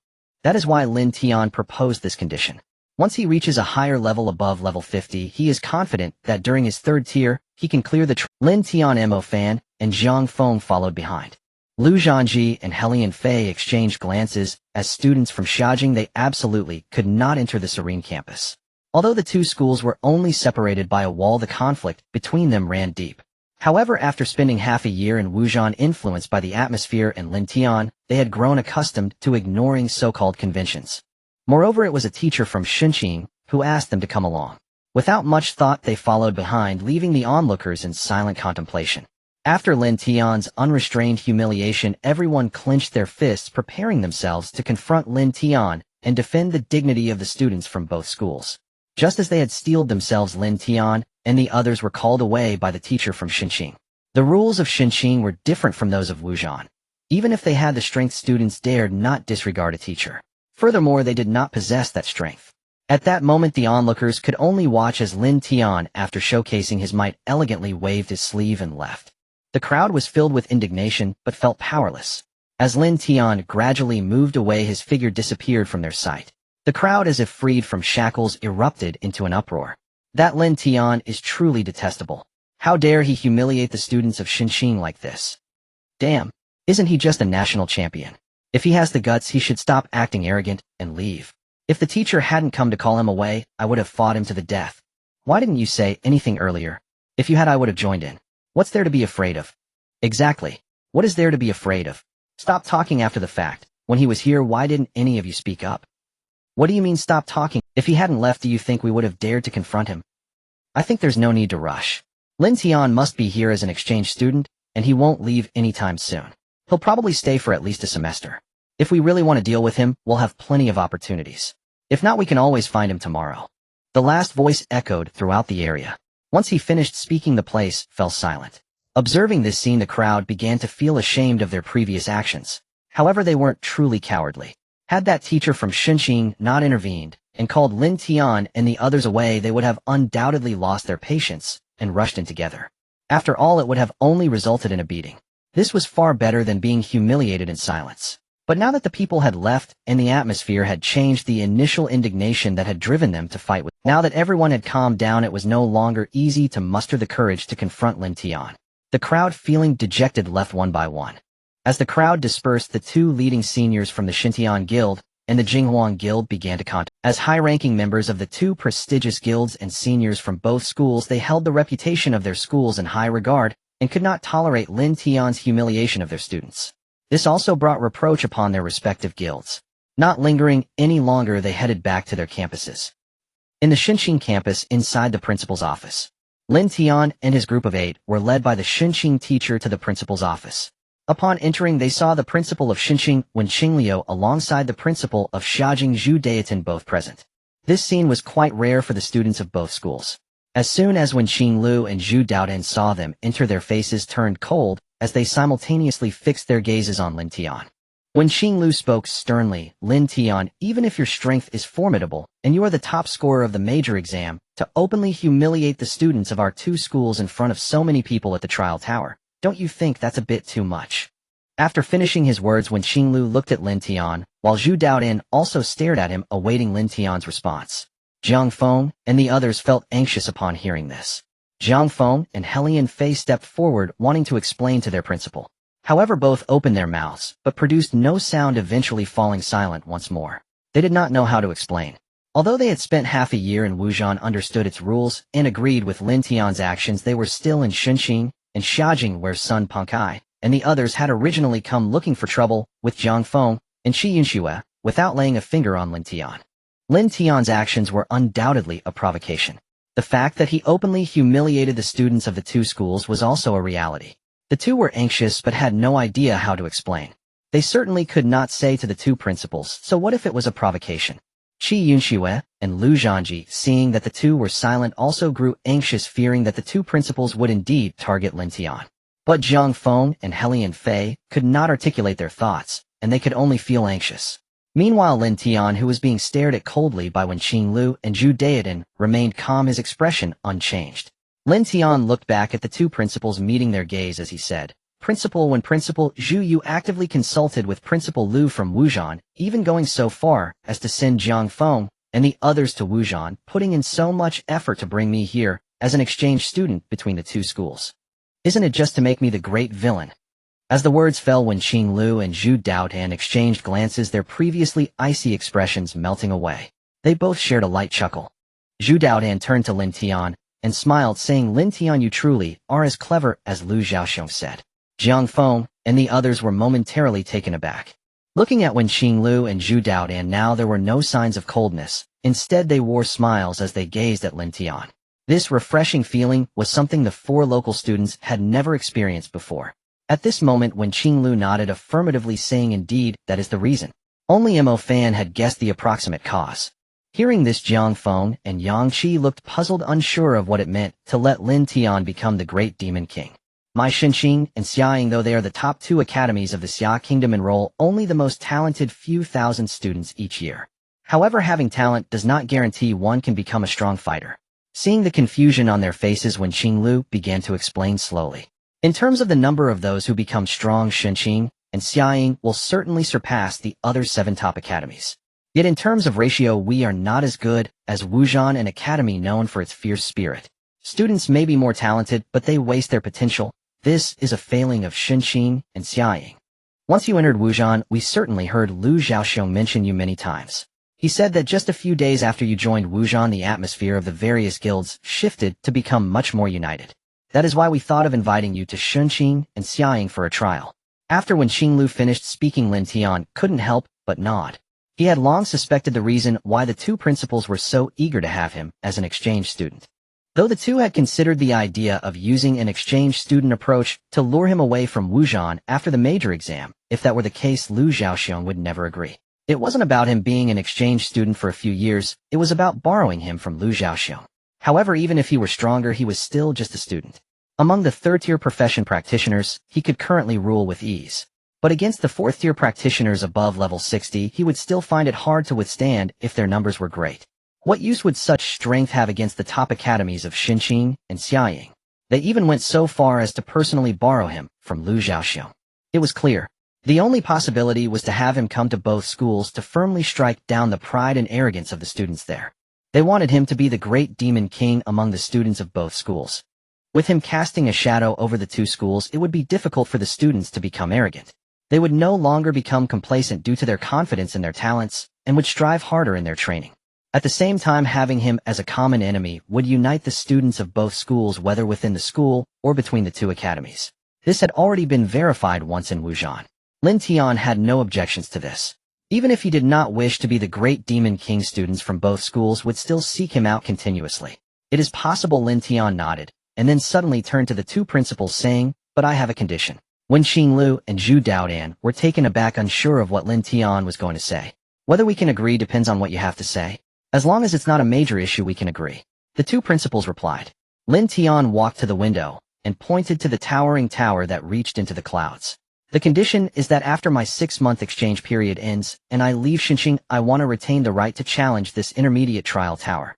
That is why Lin Tian proposed this condition. Once he reaches a higher level above level 50, he is confident that during his third tier, he can clear the Lin Tian Mo fan, and Zhang Feng followed behind. Lu Zhangji and Helian Fei exchanged glances. As students from Xiajing, they absolutely could not enter the serene campus. Although the two schools were only separated by a wall, the conflict between them ran deep. However, after spending half a year in Wuzhan influenced by the atmosphere and Lin Tian, they had grown accustomed to ignoring so-called conventions. Moreover, it was a teacher from Xinqing who asked them to come along. Without much thought, they followed behind, leaving the onlookers in silent contemplation. After Lin Tian's unrestrained humiliation, everyone clenched their fists, preparing themselves to confront Lin Tian and defend the dignity of the students from both schools. Just as they had steeled themselves, Lin Tian and the others were called away by the teacher from Xinqing. The rules of Xinqing were different from those of Wuzhan. Even if they had the strength, students dared not disregard a teacher. Furthermore, they did not possess that strength. At that moment, the onlookers could only watch as Lin Tian, after showcasing his might, elegantly waved his sleeve and left. The crowd was filled with indignation, but felt powerless. As Lin Tian gradually moved away, his figure disappeared from their sight. The crowd, as if freed from shackles, erupted into an uproar. That Lin Tian is truly detestable. How dare he humiliate the students of Xinqing like this? Damn, isn't he just a national champion? If he has the guts, he should stop acting arrogant and leave. If the teacher hadn't come to call him away, I would have fought him to the death. Why didn't you say anything earlier? If you had, I would have joined in. What's there to be afraid of? Exactly. What is there to be afraid of? Stop talking after the fact. When he was here, why didn't any of you speak up? What do you mean stop talking? If he hadn't left, do you think we would have dared to confront him? I think there's no need to rush. Lin Tian must be here as an exchange student, and he won't leave anytime soon. He'll probably stay for at least a semester. If we really want to deal with him, we'll have plenty of opportunities. If not, we can always find him tomorrow. The last voice echoed throughout the area. Once he finished speaking, the place fell silent. Observing this scene, the crowd began to feel ashamed of their previous actions. However, they weren't truly cowardly. Had that teacher from Xinqing not intervened and called Lin Tian and the others away, they would have undoubtedly lost their patience and rushed in together. After all, it would have only resulted in a beating. This was far better than being humiliated in silence. But now that the people had left and the atmosphere had changed, the initial indignation that had driven them to fight with. Now that everyone had calmed down, it was no longer easy to muster the courage to confront Lin Tian. The crowd, feeling dejected, left one by one. As the crowd dispersed, the two leading seniors from the Xintian Guild and the Jinghuang Guild began to contact. As high-ranking members of the two prestigious guilds and seniors from both schools, they held the reputation of their schools in high regard and could not tolerate Lin Tian's humiliation of their students. This also brought reproach upon their respective guilds. Not lingering any longer, they headed back to their campuses. In the Xinqing campus, inside the principal's office, Lin Tian and his group of 8 were led by the Xinqing teacher to the principal's office. Upon entering, they saw the principal of Xinqing, Wen Qingliu, alongside the principal of Xiajing, Zhu Dayatan, both present. This scene was quite rare for the students of both schools. As soon as Wen Qingliu and Zhu Dayatan saw them enter, their faces turned cold as they simultaneously fixed their gazes on Lin Tian. Wen Qingliu spoke sternly, "Lin Tian, even if your strength is formidable and you are the top scorer of the major exam, to openly humiliate the students of our two schools in front of so many people at the trial tower, don't you think that's a bit too much?" After finishing his words, Wen Qingliu looked at Lin Tian, while Zhu Dayatan also stared at him, awaiting Lin Tian's response. Zhang Feng and the others felt anxious upon hearing this. Zhang Feng and Helian Fei stepped forward, wanting to explain to their principal. However, both opened their mouths, but produced no sound, eventually falling silent once more. They did not know how to explain. Although they had spent half a year in Wuzhan, understood its rules, and agreed with Lin Tian's actions, they were still in Xinqing and Xiajing, where Sun Pengkai and the others had originally come looking for trouble with Zhang Feng and Shi Yunxue, without laying a finger on Lin Tian. Lin Tian's actions were undoubtedly a provocation. The fact that he openly humiliated the students of the two schools was also a reality. The two were anxious but had no idea how to explain. They certainly could not say to the two principals, so what if it was a provocation? Shi Yunxue and Lu Zhangji, seeing that the two were silent, also grew anxious, fearing that the two principals would indeed target Lin Tian. But Zhang Feng and Helian Fei could not articulate their thoughts, and they could only feel anxious. Meanwhile, Lin Tian, who was being stared at coldly by Wen Qingliu and Zhu Dayatan, remained calm, his expression unchanged. Lin Tian looked back at the two principals meeting their gaze as he said, Principal, when Principal Zhu Yu actively consulted with Principal Lu from Wujian, even going so far as to send Jiang Feng and the others to Wujian, putting in so much effort to bring me here as an exchange student between the two schools. Isn't it just to make me the great villain? As the words fell when Qing Lu and Zhu Daotan exchanged glances, their previously icy expressions melting away. They both shared a light chuckle. Zhu Daotan turned to Lin Tian and smiled, saying, Lin Tian, you truly are as clever as Lu Xiaoxiong said. Jiang Feng and the others were momentarily taken aback. Looking at Wen Qing Lu and Zhu Daotan now, there were no signs of coldness. Instead, they wore smiles as they gazed at Lin Tian. This refreshing feeling was something the four local students had never experienced before. At this moment, Wen Qing Lu nodded affirmatively, saying, indeed, that is the reason. Only Mo Fan had guessed the approximate cause. Hearing this, Jiang Feng and Yang Qi looked puzzled, unsure of what it meant to let Lin Tian become the great demon king. My Xinqing and Xiaoying, though they are the top two academies of the Xia Kingdom, enroll only the most talented few thousand students each year. However, having talent does not guarantee one can become a strong fighter. Seeing the confusion on their faces, Wen Qing Lu began to explain slowly. In terms of the number of those who become strong, Xinqing and Xiaoying will certainly surpass the other 7 top academies. Yet in terms of ratio, we are not as good as Wujian, an academy known for its fierce spirit. Students may be more talented, but they waste their potential. This is a failing of Xinqing and Xiaoying. Once you entered Wujian, we certainly heard Lu Xiaoxiong mention you many times. He said that just a few days after you joined Wujian, the atmosphere of the various guilds shifted to become much more united. That is why we thought of inviting you to Xinqing and Xiaoying for a trial. After Wen Qing Lu finished speaking, Lin Tian couldn't help but nod. He had long suspected the reason why the two principals were so eager to have him as an exchange student. Though the two had considered the idea of using an exchange student approach to lure him away from Wujian after the major exam, if that were the case, Lu Xiaoxiong would never agree. It wasn't about him being an exchange student for a few years, it was about borrowing him from Lu Xiaoxiong. However, even if he were stronger, he was still just a student. Among the third-tier profession practitioners, he could currently rule with ease. But against the fourth-tier practitioners above level 60, he would still find it hard to withstand if their numbers were great. What use would such strength have against the top academies of Xinqing and Xiaoying? They even went so far as to personally borrow him from Lu Xiaoxiong. It was clear. The only possibility was to have him come to both schools to firmly strike down the pride and arrogance of the students there. They wanted him to be the great demon king among the students of both schools. With him casting a shadow over the two schools, it would be difficult for the students to become arrogant. They would no longer become complacent due to their confidence in their talents and would strive harder in their training. At the same time, having him as a common enemy would unite the students of both schools, whether within the school or between the two academies. This had already been verified once in Wujian. Lin Tian had no objections to this. Even if he did not wish to be the great demon king, students from both schools would still seek him out continuously. It is possible. Lin Tian nodded, and then suddenly turned to the two principals, saying, but I have a condition. Wen Qing Lu and Zhu Daotan were taken aback, unsure of what Lin Tian was going to say. Whether we can agree depends on what you have to say. As long as it's not a major issue, we can agree. The two principals replied. Lin Tian walked to the window and pointed to the towering tower that reached into the clouds. The condition is that after my 6-month exchange period ends and I leave Xinqing, I want to retain the right to challenge this intermediate trial tower.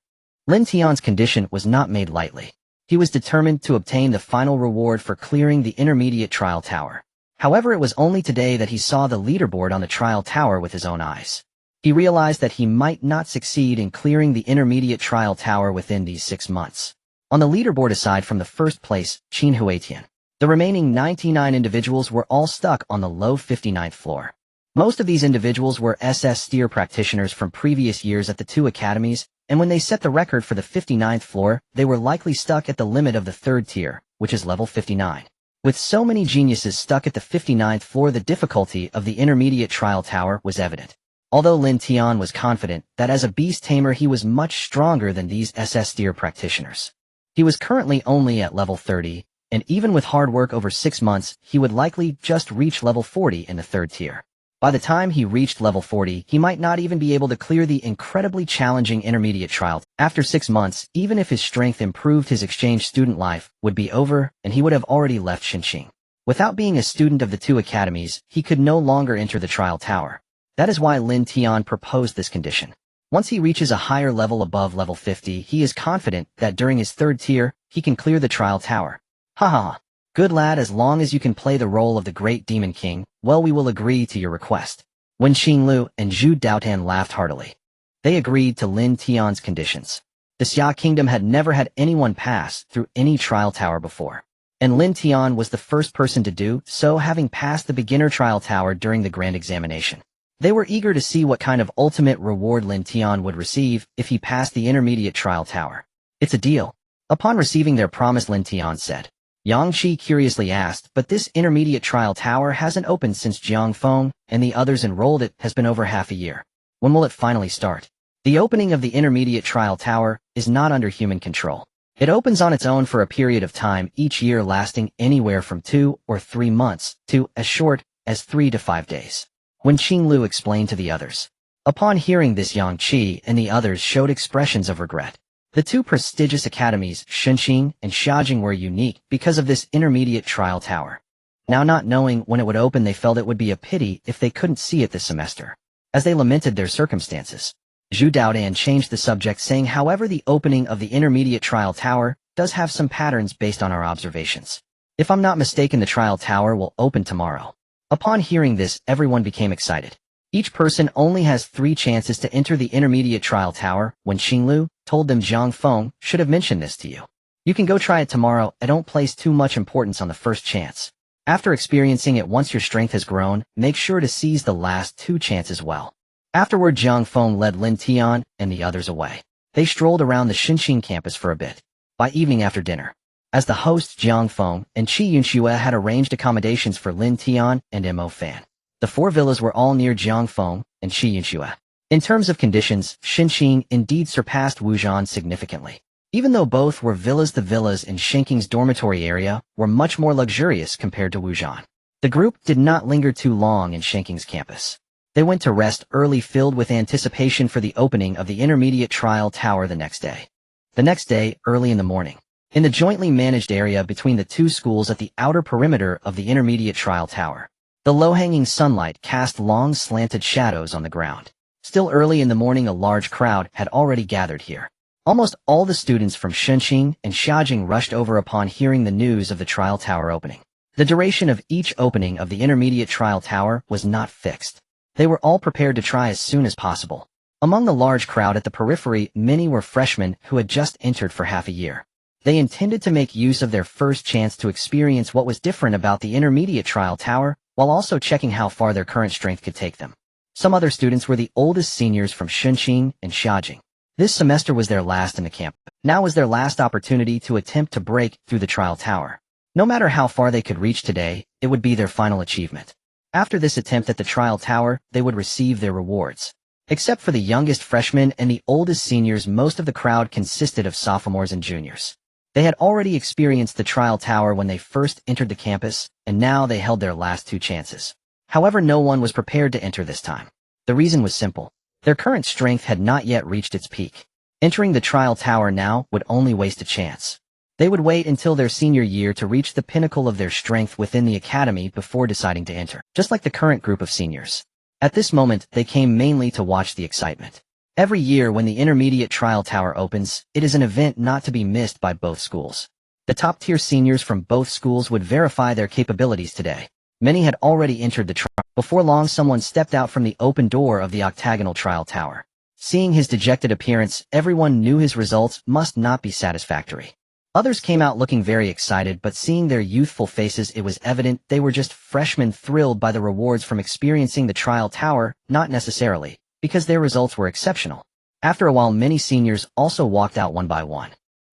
Lin Tian's condition was not made lightly. He was determined to obtain the final reward for clearing the intermediate trial tower. However, it was only today that he saw the leaderboard on the trial tower with his own eyes. He realized that he might not succeed in clearing the intermediate trial tower within these 6 months. On the leaderboard, aside from the first place, Qin Huitian, the remaining 99 individuals were all stuck on the low 59th floor. Most of these individuals were SS-tier practitioners from previous years at the two academies, and when they set the record for the 59th floor, they were likely stuck at the limit of the third tier, which is level 59. With so many geniuses stuck at the 59th floor, the difficulty of the intermediate trial tower was evident. Although Lin Tian was confident that as a beast tamer he was much stronger than these SS-tier practitioners. He was currently only at level 30, and even with hard work over 6 months, he would likely just reach level 40 in the third tier. By the time he reached level 40, he might not even be able to clear the incredibly challenging intermediate trial. After 6 months, even if his strength improved, his exchange student life would be over, and he would have already left Xinqing. Without being a student of the two academies, he could no longer enter the trial tower. That is why Lin Tian proposed this condition. Once he reaches a higher level above level 50, he is confident that during his third tier, he can clear the trial tower. Ha ha ha. Good lad, as long as you can play the role of the great demon king, well, we will agree to your request. Wen Qinglu and Zhu Daotan laughed heartily. They agreed to Lin Tian's conditions. The Xia Kingdom had never had anyone pass through any trial tower before, and Lin Tian was the first person to do so, having passed the beginner trial tower during the grand examination. They were eager to see what kind of ultimate reward Lin Tian would receive if he passed the intermediate trial tower. It's a deal. Upon receiving their promise, Lin Tian said. Yang Qi curiously asked, but this intermediate trial tower hasn't opened since Jiang Feng and the others enrolled it has been over half a year. When will it finally start? The opening of the intermediate trial tower is not under human control. It opens on its own for a period of time each year lasting anywhere from 2 or 3 months to as short as 3 to 5 days. When Qinglu explained to the others. Upon hearing this, Yang Qi and the others showed expressions of regret. The two prestigious academies, Shunxing and Xiajing, were unique because of this intermediate trial tower. Now, not knowing when it would open, they felt it would be a pity if they couldn't see it this semester. As they lamented their circumstances, Zhu Daodan changed the subject, saying, however, the opening of the intermediate trial tower does have some patterns based on our observations. If I'm not mistaken, the trial tower will open tomorrow. Upon hearing this, everyone became excited. Each person only has 3 chances to enter the intermediate trial tower. When Qinglu told them, Jiang Feng should have mentioned this to you. You can go try it tomorrow. I don't place too much importance on the first chance. After experiencing it once your strength has grown, make sure to seize the last 2 chances well. Afterward, Jiang Feng led Lin Tian and the others away. They strolled around the Shunxing campus for a bit. By evening, after dinner, as the hosts Jiang Feng and Qi Yunxue had arranged accommodations for Lin Tian and Mo Fan. The 4 villas were all near Jiang Feng and Qi Yunxue. In terms of conditions, Shunxing indeed surpassed Wuzhan significantly. Even though both were villas, the villas in Shunxing's dormitory area were much more luxurious compared to Wuzhan. The group did not linger too long in Shunxing's campus. They went to rest early, filled with anticipation for the opening of the intermediate trial tower the next day. The next day, early in the morning, in the jointly managed area between the 2 schools at the outer perimeter of the intermediate trial tower, the low-hanging sunlight cast long slanted shadows on the ground. Still early in the morning, a large crowd had already gathered here. Almost all the students from Shunxing and Xiajing rushed over upon hearing the news of the trial tower opening. The duration of each opening of the intermediate trial tower was not fixed. They were all prepared to try as soon as possible. Among the large crowd at the periphery, many were freshmen who had just entered for half a year. They intended to make use of their first chance to experience what was different about the intermediate trial tower, while also checking how far their current strength could take them. Some other students were the oldest seniors from Shunxing and Xiajing. This semester was their last in the camp. Now was their last opportunity to attempt to break through the trial tower. No matter how far they could reach today, it would be their final achievement. After this attempt at the trial tower, they would receive their rewards. Except for the youngest freshmen and the oldest seniors, most of the crowd consisted of sophomores and juniors. They had already experienced the trial tower when they first entered the campus, and now they held their last 2 chances. However, no one was prepared to enter this time. The reason was simple. Their current strength had not yet reached its peak. Entering the trial tower now would only waste a chance. They would wait until their senior year to reach the pinnacle of their strength within the academy before deciding to enter, just like the current group of seniors. At this moment, they came mainly to watch the excitement. Every year when the intermediate trial tower opens, it is an event not to be missed by both schools. The top-tier seniors from both schools would verify their capabilities today. Many had already entered the trial. Before long, someone stepped out from the open door of the octagonal trial tower. Seeing his dejected appearance, everyone knew his results must not be satisfactory. Others came out looking very excited, but seeing their youthful faces, it was evident they were just freshmen thrilled by the rewards from experiencing the trial tower, not necessarily because their results were exceptional. After a while, many seniors also walked out one by one.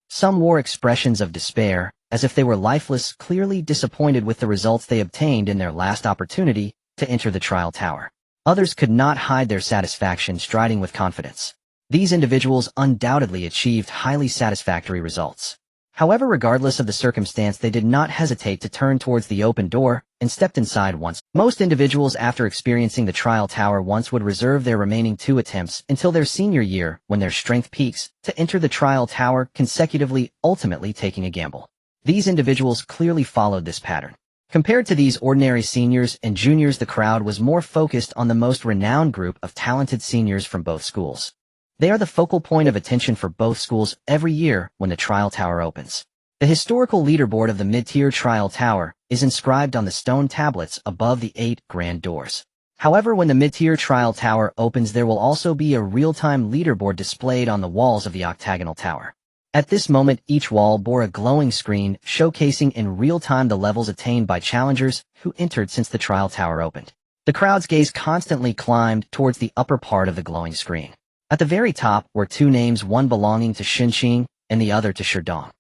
Some wore expressions of despair, as if they were lifeless, clearly disappointed with the results they obtained in their last opportunity to enter the trial tower. Others could not hide their satisfaction, striding with confidence. These individuals undoubtedly achieved highly satisfactory results. However, regardless of the circumstance, they did not hesitate to turn towards the open door and stepped inside once. Most individuals, after experiencing the trial tower once, would reserve their remaining 2 attempts until their senior year, when their strength peaks, to enter the trial tower consecutively, ultimately taking a gamble. These individuals clearly followed this pattern. Compared to these ordinary seniors and juniors, the crowd was more focused on the most renowned group of talented seniors from both schools. They are the focal point of attention for both schools every year when the trial tower opens. The historical leaderboard of the mid-tier trial tower is inscribed on the stone tablets above the 8 grand doors. However, when the mid-tier trial tower opens, there will also be a real-time leaderboard displayed on the walls of the octagonal tower. At this moment, each wall bore a glowing screen showcasing in real time the levels attained by challengers who entered since the trial tower opened. The crowd's gaze constantly climbed towards the upper part of the glowing screen. At the very top were 2 names, one belonging to Xinqing and the other to Sherdong.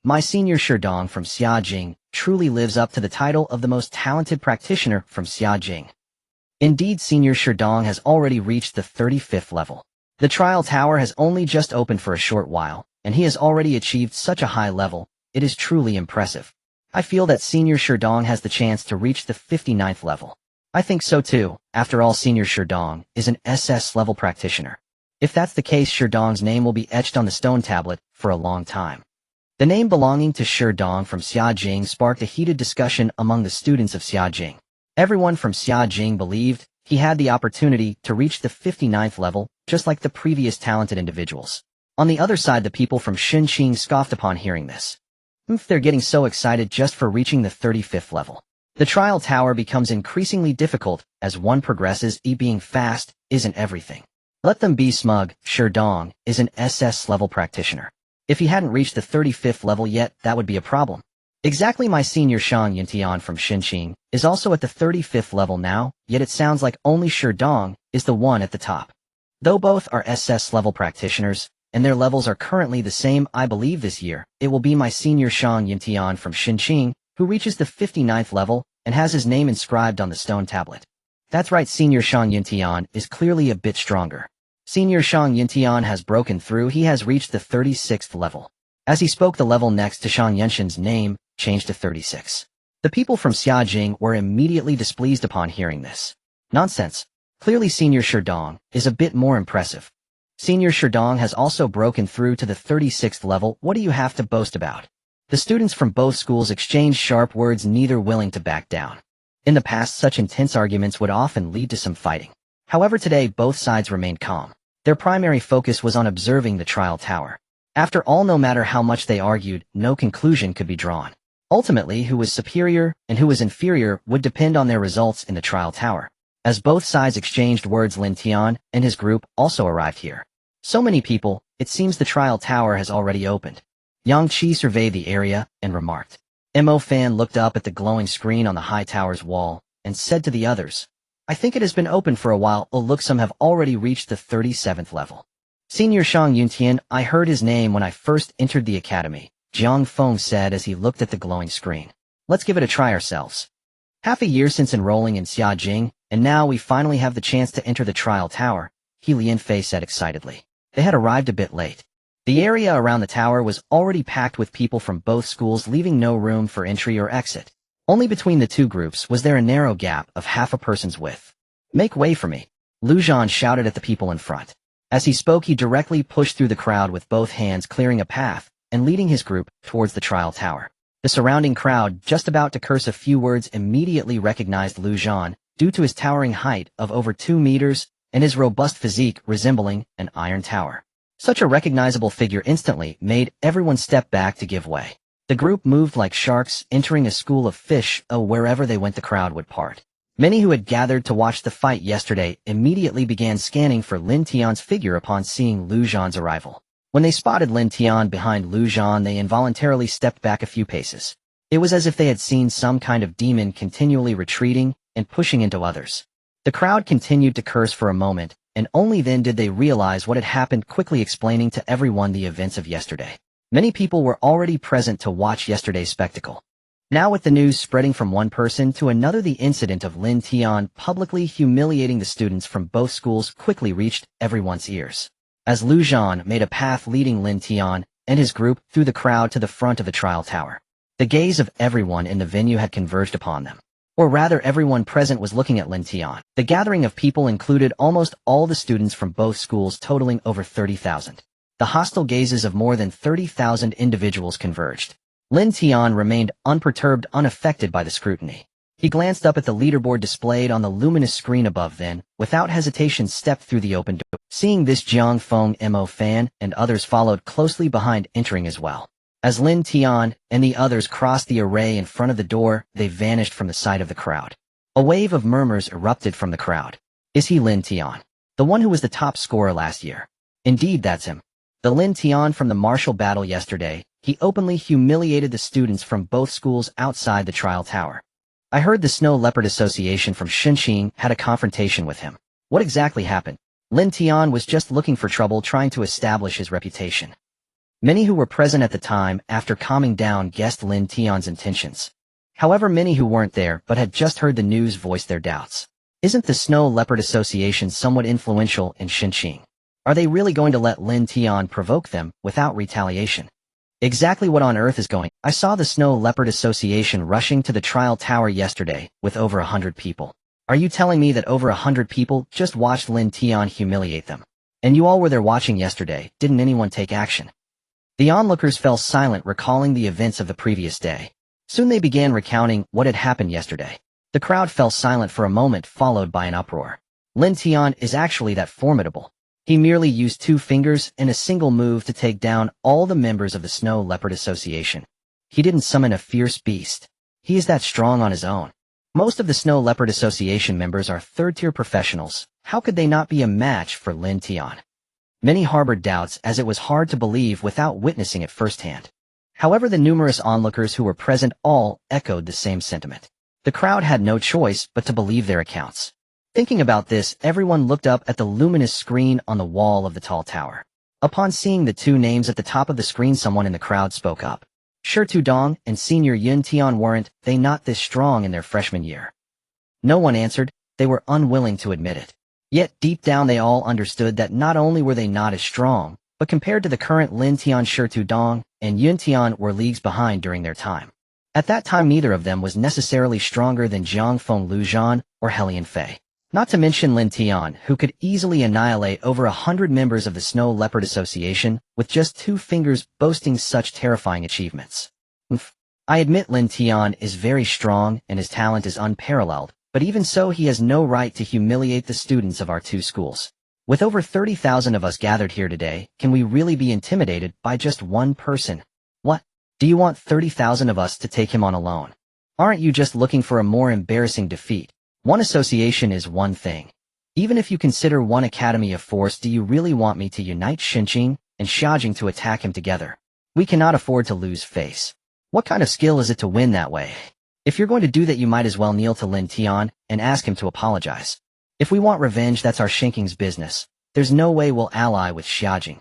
My senior Sherdong from Xiajing truly lives up to the title of the most talented practitioner from Xiajing. Indeed, senior Sherdong has already reached the 35th level. The trial tower has only just opened for a short while, and he has already achieved such a high level. It is truly impressive. I feel that senior Sherdong has the chance to reach the 59th level. I think so too. After all, senior Sherdong is an SS level practitioner. If that's the case, Sherdong's name will be etched on the stone tablet for a long time. The name belonging to Sherdong from Xiajing sparked a heated discussion among the students of Xiajing. Everyone from Xiajing believed he had the opportunity to reach the 59th level, just like the previous talented individuals. On the other side, the people from Xinqing scoffed upon hearing this. They're getting so excited just for reaching the 35th level. The trial tower becomes increasingly difficult as one progresses. Being fast isn't everything. Let them be smug. Sherdong is an SS level practitioner. If he hadn't reached the 35th level yet, that would be a problem. Exactly. My senior Lin Tian from Xinqing is also at the 35th level now, yet it sounds like only Sherdong is the one at the top. Though both are SS level practitioners, and their levels are currently the same, I believe this year it will be my senior Lin Tian from Xinqing who reaches the 59th level and has his name inscribed on the stone tablet. That's right, senior Lin Tian is clearly a bit stronger. Senior Lin Tian has broken through. He has reached the 36th level. As he spoke, the level next to Shang Yenshin's name changed to 36. The people from Xiajing were immediately displeased upon hearing this. Nonsense. Clearly senior Sherdong is a bit more impressive. Senior Sherdong has also broken through to the 36th level. What do you have to boast about? The students from both schools exchanged sharp words, neither willing to back down. In the past, such intense arguments would often lead to some fighting. However, today both sides remained calm. Their primary focus was on observing the trial tower. After all, no matter how much they argued, no conclusion could be drawn. Ultimately, who was superior and who was inferior would depend on their results in the trial tower. As both sides exchanged words, Lin Tian and his group also arrived here. So many people, it seems the trial tower has already opened. Yang Qi surveyed the area and remarked. Mo Fan looked up at the glowing screen on the high tower's wall and said to the others, I think it has been open for a while. Oh look, some have already reached the 37th level. Senior Shang Yuntian, I heard his name when I first entered the academy, Jiang Feng said as he looked at the glowing screen. Let's give it a try ourselves. Half a year since enrolling in Xiajing, and now we finally have the chance to enter the trial tower, He Lianfei said excitedly. They had arrived a bit late. The area around the tower was already packed with people from both schools, leaving no room for entry or exit. Only between the two groups was there a narrow gap of half a person's width. Make way for me, Lu Zhan shouted at the people in front. As he spoke, he directly pushed through the crowd with both hands, clearing a path and leading his group towards the trial tower. The surrounding crowd, just about to curse a few words, immediately recognized Lu Zhan due to his towering height of over 2 meters and his robust physique resembling an iron tower. Such a recognizable figure instantly made everyone step back to give way. The group moved like sharks entering a school of fish. Wherever they went, the crowd would part. Many who had gathered to watch the fight yesterday immediately began scanning for Lin Tian's figure upon seeing Lu Zhan's arrival. When they spotted Lin Tian behind Lu Zhan, they involuntarily stepped back a few paces. It was as if they had seen some kind of demon continually retreating and pushing into others. The crowd continued to curse for a moment, and only then did they realize what had happened, quickly explaining to everyone the events of yesterday. Many people were already present to watch yesterday's spectacle. Now, with the news spreading from one person to another, the incident of Lin Tian publicly humiliating the students from both schools quickly reached everyone's ears. As Lu Zhan made a path leading Lin Tian and his group through the crowd to the front of the trial tower, the gaze of everyone in the venue had converged upon them. Or rather, everyone present was looking at Lin Tian. The gathering of people included almost all the students from both schools, totaling over 30,000. The hostile gazes of more than 30,000 individuals converged. Lin Tian remained unperturbed, unaffected by the scrutiny. He glanced up at the leaderboard displayed on the luminous screen above, then, without hesitation, stepped through the open door. Seeing this, Jiang Feng, Mo Fan, and others followed closely behind, entering as well. As Lin Tian and the others crossed the array in front of the door, they vanished from the sight of the crowd. A wave of murmurs erupted from the crowd. Is he Lin Tian? The one who was the top scorer last year? Indeed, that's him. The Lin Tian from the martial battle yesterday. He openly humiliated the students from both schools outside the trial tower. I heard the Snow Leopard Association from Xinjiang had a confrontation with him. What exactly happened? Lin Tian was just looking for trouble, trying to establish his reputation. Many who were present at the time, after calming down, guessed Lin Tian's intentions. However, many who weren't there but had just heard the news voiced their doubts. Isn't the Snow Leopard Association somewhat influential in Xinjiang? Are they really going to let Lin Tian provoke them without retaliation? Exactly what on earth is going on? I saw the Snow Leopard Association rushing to the trial tower yesterday with over 100 people. Are you telling me that over 100 people just watched Lin Tian humiliate them? And you all were there watching yesterday, didn't anyone take action? The onlookers fell silent, recalling the events of the previous day. Soon they began recounting what had happened yesterday. The crowd fell silent for a moment, followed by an uproar. Lin Tian is actually that formidable. He merely used 2 fingers in a single move to take down all the members of the Snow Leopard Association. He didn't summon a fierce beast. He is that strong on his own. Most of the Snow Leopard Association members are third-tier professionals. How could they not be a match for Lin Tian? Many harbored doubts, as it was hard to believe without witnessing it firsthand. However, the numerous onlookers who were present all echoed the same sentiment. The crowd had no choice but to believe their accounts. Thinking about this, everyone looked up at the luminous screen on the wall of the tall tower. Upon seeing the 2 names at the top of the screen, someone in the crowd spoke up. Shi Tudong and Senior Yun Tian, weren't they not this strong in their freshman year? No one answered. They were unwilling to admit it. Yet deep down they all understood that not only were they not as strong, but compared to the current Lin Tian, Shi Tudong and Yun Tian were leagues behind during their time. At that time, neither of them was necessarily stronger than Jiang Feng Lujian or Helian Fei. Not to mention Lin Tian, who could easily annihilate over 100 members of the Snow Leopard Association with just 2 fingers, boasting such terrifying achievements. I admit Lin Tian is very strong and his talent is unparalleled, but even so he has no right to humiliate the students of our 2 schools. With over 30,000 of us gathered here today, can we really be intimidated by just one person? What? Do you want 30,000 of us to take him on alone? Aren't you just looking for a more embarrassing defeat? One association is one thing. Even if you consider one academy of force, do you really want me to unite Xinjiang and Xiaojing to attack him together? We cannot afford to lose face. What kind of skill is it to win that way? If you're going to do that, you might as well kneel to Lin Tian and ask him to apologize. If we want revenge, that's our Xinjiang's business. There's no way we'll ally with Xiaojing.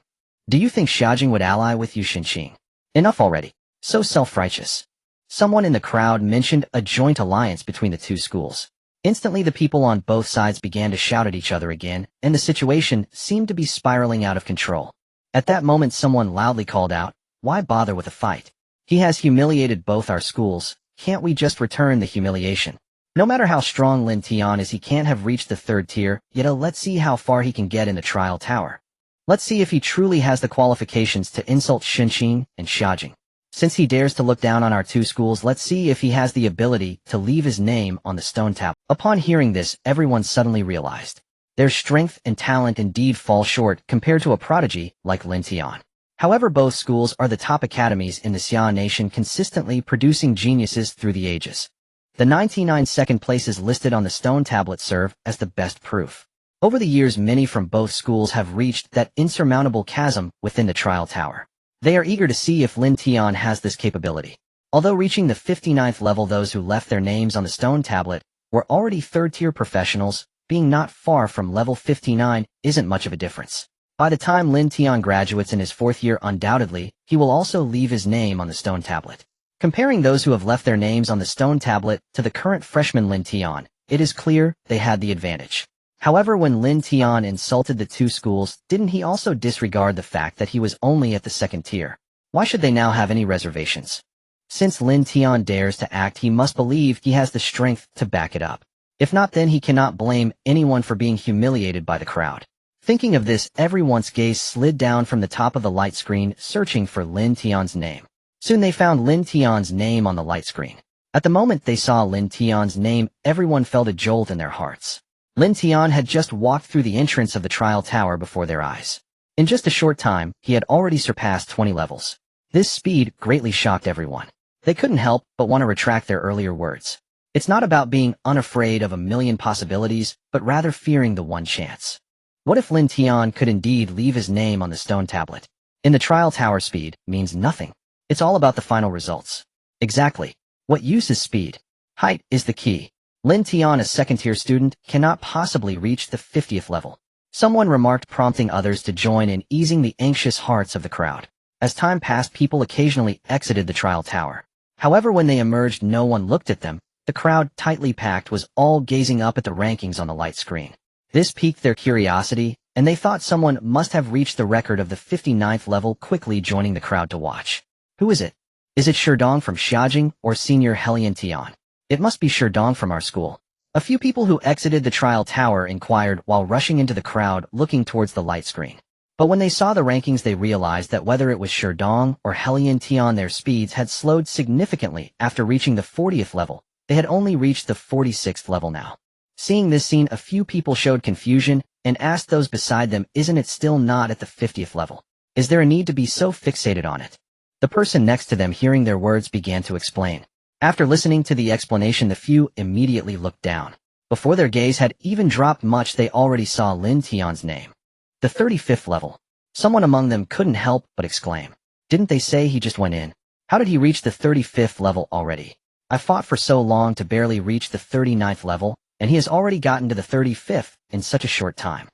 Do you think Xiaojing would ally with you, Xinjiang? Enough already. So self-righteous. Someone in the crowd mentioned a joint alliance between the 2 schools. Instantly the people on both sides began to shout at each other again, and the situation seemed to be spiraling out of control. At that moment someone loudly called out, "Why bother with a fight? He has humiliated both our schools. Can't we just return the humiliation?" No matter how strong Lin Tian is, he can't have reached the 3rd tier, yet let's see how far he can get in the trial tower. Let's see if he truly has the qualifications to insult Xinjiang and Xiaojing. Since he dares to look down on our 2 schools, let's see if he has the ability to leave his name on the stone tablet. Upon hearing this, everyone suddenly realized their strength and talent indeed fall short compared to a prodigy like Lin Tian. However, both schools are the top academies in the Xia nation, consistently producing geniuses through the ages. The 99 second places listed on the stone tablet serve as the best proof. Over the years, many from both schools have reached that insurmountable chasm within the trial tower. They are eager to see if Lin Tian has this capability. Although reaching the 59th level, those who left their names on the stone tablet were already 3rd-tier professionals. Being not far from level 59 isn't much of a difference. By the time Lin Tian graduates in his 4th year, undoubtedly, he will also leave his name on the stone tablet. Comparing those who have left their names on the stone tablet to the current freshman Lin Tian, it is clear they had the advantage. However, when Lin Tian insulted the 2 schools, didn't he also disregard the fact that he was only at the 2nd tier? Why should they now have any reservations? Since Lin Tian dares to act, he must believe he has the strength to back it up. If not, then he cannot blame anyone for being humiliated by the crowd. Thinking of this, everyone's gaze slid down from the top of the light screen, searching for Lin Tian's name. Soon they found Lin Tian's name on the light screen. At the moment they saw Lin Tian's name, everyone felt a jolt in their hearts. Lin Tian had just walked through the entrance of the trial tower before their eyes. In just a short time, he had already surpassed 20 levels. This speed greatly shocked everyone. They couldn't help but want to retract their earlier words. It's not about being unafraid of a million possibilities, but rather fearing the one chance. What if Lin Tian could indeed leave his name on the stone tablet? In the trial tower, speed means nothing. It's all about the final results. Exactly. What use is speed? Height is the key. Lin Tian, a second-tier student, cannot possibly reach the 50th level. Someone remarked, prompting others to join in easing the anxious hearts of the crowd. As time passed, people occasionally exited the trial tower. However, when they emerged, no one looked at them. The crowd, tightly packed, was all gazing up at the rankings on the light screen. This piqued their curiosity, and they thought someone must have reached the record of the 59th level, quickly joining the crowd to watch. Who is it? Is it Sherdong from Xiajing or Senior Lin Tian? It must be Sherdong from our school. A few people who exited the trial tower inquired while rushing into the crowd, looking towards the light screen. But when they saw the rankings, they realized that whether it was Sherdong or Lin Tian, their speeds had slowed significantly after reaching the 40th level. They had only reached the 46th level now. Seeing this scene, a few people showed confusion and asked those beside them, isn't it still not at the 50th level? Is there a need to be so fixated on it? The person next to them, hearing their words, began to explain. After listening to the explanation, the few immediately looked down. Before their gaze had even dropped much, they already saw Lin Tian's name. The 35th level. Someone among them couldn't help but exclaim. Didn't they say he just went in? How did he reach the 35th level already? I fought for so long to barely reach the 39th level, and he has already gotten to the 35th in such a short time.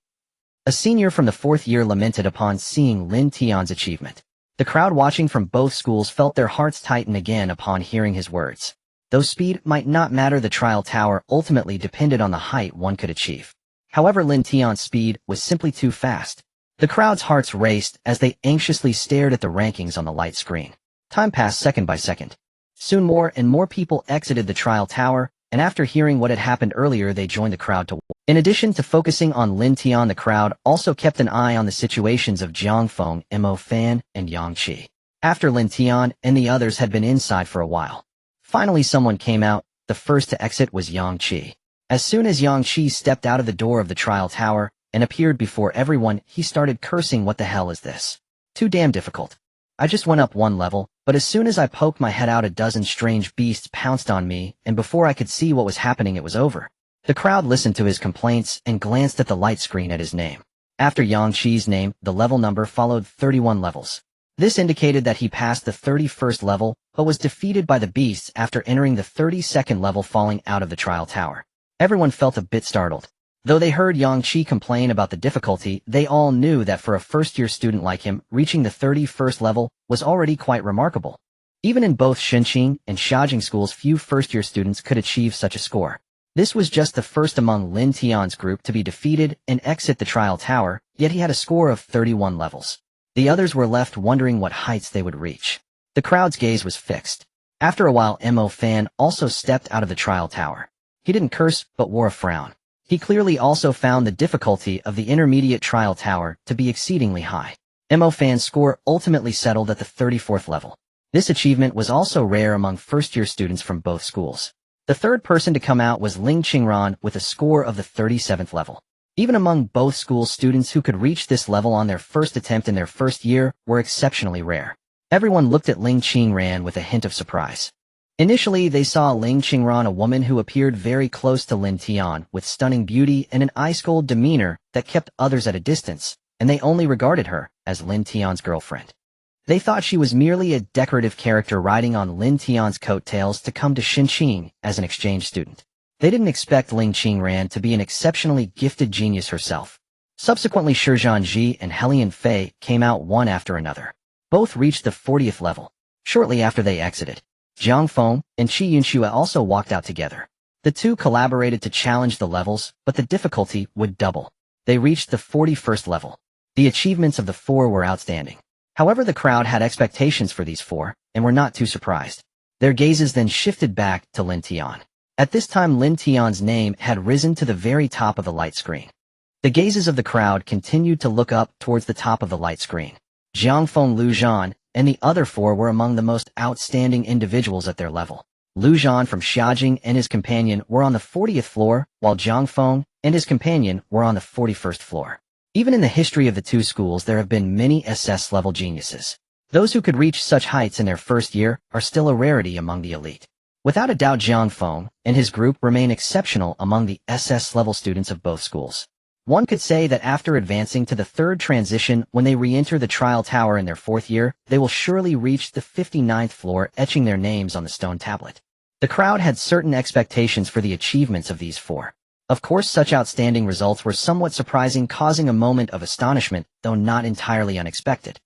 A senior from the 4th year lamented upon seeing Lin Tian's achievement. The crowd watching from both schools felt their hearts tighten again upon hearing his words. Though speed might not matter, the trial tower ultimately depended on the height one could achieve. However, Lin Tian's speed was simply too fast. The crowd's hearts raced as they anxiously stared at the rankings on the light screen. Time passed second by second. Soon more and more people exited the trial tower, and after hearing what had happened earlier, they joined the crowd to watch. In addition to focusing on Lin Tian, the crowd also kept an eye on the situations of Jiang Feng, Mo Fan, and Yang Qi. After Lin Tian and the others had been inside for a while, finally someone came out. The first to exit was Yang Qi. As soon as Yang Qi stepped out of the door of the trial tower and appeared before everyone, he started cursing. What the hell is this? Too damn difficult. I just went up one level, but as soon as I poked my head out, a dozen strange beasts pounced on me, and before I could see what was happening, it was over. The crowd listened to his complaints and glanced at the light screen at his name. After Yang Qi's name, the level number followed 31 levels. This indicated that he passed the 31st level, but was defeated by the beasts after entering the 32nd level, falling out of the trial tower. Everyone felt a bit startled. Though they heard Yang Qi complain about the difficulty, they all knew that for a first-year student like him, reaching the 31st level was already quite remarkable. Even in both Shenqing and Xiajing schools, few first-year students could achieve such a score. This was just the first among Lin Tian's group to be defeated and exit the trial tower, yet he had a score of 31 levels. The others were left wondering what heights they would reach. The crowd's gaze was fixed. After a while, Mo Fan also stepped out of the trial tower. He didn't curse, but wore a frown. He clearly also found the difficulty of the intermediate trial tower to be exceedingly high. Mo Fan's score ultimately settled at the 34th level. This achievement was also rare among first-year students from both schools. The third person to come out was Ling Qingran with a score of the 37th level. Even among both schools, students who could reach this level on their first attempt in their first year were exceptionally rare. Everyone looked at Ling Qingran with a hint of surprise. Initially, they saw Ling Qingran, a woman who appeared very close to Lin Tian, with stunning beauty and an ice-cold demeanor that kept others at a distance, and they only regarded her as Lin Tian's girlfriend. They thought she was merely a decorative character riding on Lin Tian's coattails to come to Shenqing as an exchange student. They didn't expect Ling Qingran to be an exceptionally gifted genius herself. Subsequently, Shi Zhanji and Helian Fei came out one after another. Both reached the 40th level. Shortly after they exited, Jiang Feng and Qi Yunxue also walked out together. The two collaborated to challenge the levels, but the difficulty would double. They reached the 41st level. The achievements of the four were outstanding. However, the crowd had expectations for these four, and were not too surprised. Their gazes then shifted back to Lin Tian. At this time, Lin Tian's name had risen to the very top of the light screen. The gazes of the crowd continued to look up towards the top of the light screen. Jiang Feng, Lu Zhan, and the other four were among the most outstanding individuals at their level. Lu Zhan from Xiajing and his companion were on the 40th floor, while Jiang Feng and his companion were on the 41st floor. Even in the history of the two schools, there have been many SS-level geniuses. Those who could reach such heights in their first year are still a rarity among the elite. Without a doubt, Jiang Feng and his group remain exceptional among the SS-level students of both schools. One could say that after advancing to the third transition, when they re-enter the trial tower in their fourth year, they will surely reach the 59th floor, etching their names on the stone tablet. The crowd had certain expectations for the achievements of these four. Of course, such outstanding results were somewhat surprising, causing a moment of astonishment, though not entirely unexpected.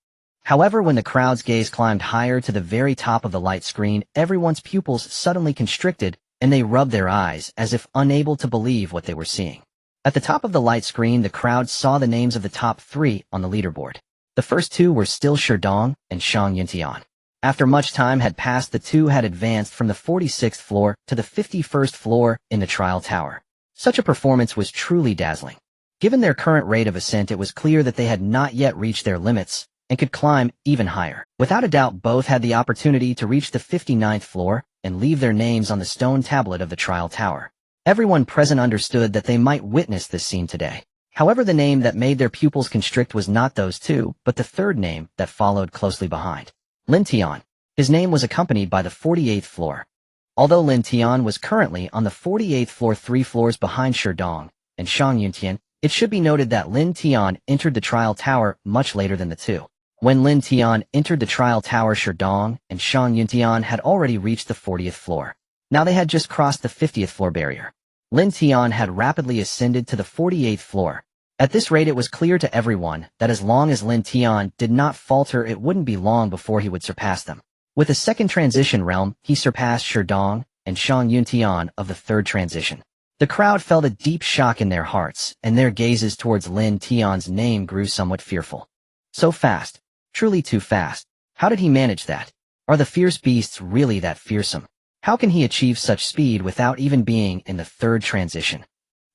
However, when the crowd's gaze climbed higher to the very top of the light screen, everyone's pupils suddenly constricted, and they rubbed their eyes as if unable to believe what they were seeing. At the top of the light screen, the crowd saw the names of the top three on the leaderboard. The first two were still Sherdong and Shang Yuntian. After much time had passed, the two had advanced from the 46th floor to the 51st floor in the trial tower. Such a performance was truly dazzling. Given their current rate of ascent, it was clear that they had not yet reached their limits and could climb even higher. Without a doubt, both had the opportunity to reach the 59th floor and leave their names on the stone tablet of the trial tower. Everyone present understood that they might witness this scene today. However, the name that made their pupils constrict was not those two, but the third name that followed closely behind. Lin Tian. His name was accompanied by the 48th floor. Although Lin Tian was currently on the 48th floor, 3 floors behind Sherdong and Shang Yuntian, it should be noted that Lin Tian entered the trial tower much later than the two. When Lin Tian entered the trial tower, Sherdong and Shang Yuntian had already reached the 40th floor. Now they had just crossed the 50th floor barrier. Lin Tian had rapidly ascended to the 48th floor. At this rate, it was clear to everyone that as long as Lin Tian did not falter, it wouldn't be long before he would surpass them. With the second transition realm, he surpassed Sherdong and Shang Yuntian of the third transition. The crowd felt a deep shock in their hearts, and their gazes towards Lin Tian's name grew somewhat fearful. So fast. Truly too fast. How did he manage that? Are the fierce beasts really that fearsome? How can he achieve such speed without even being in the third transition?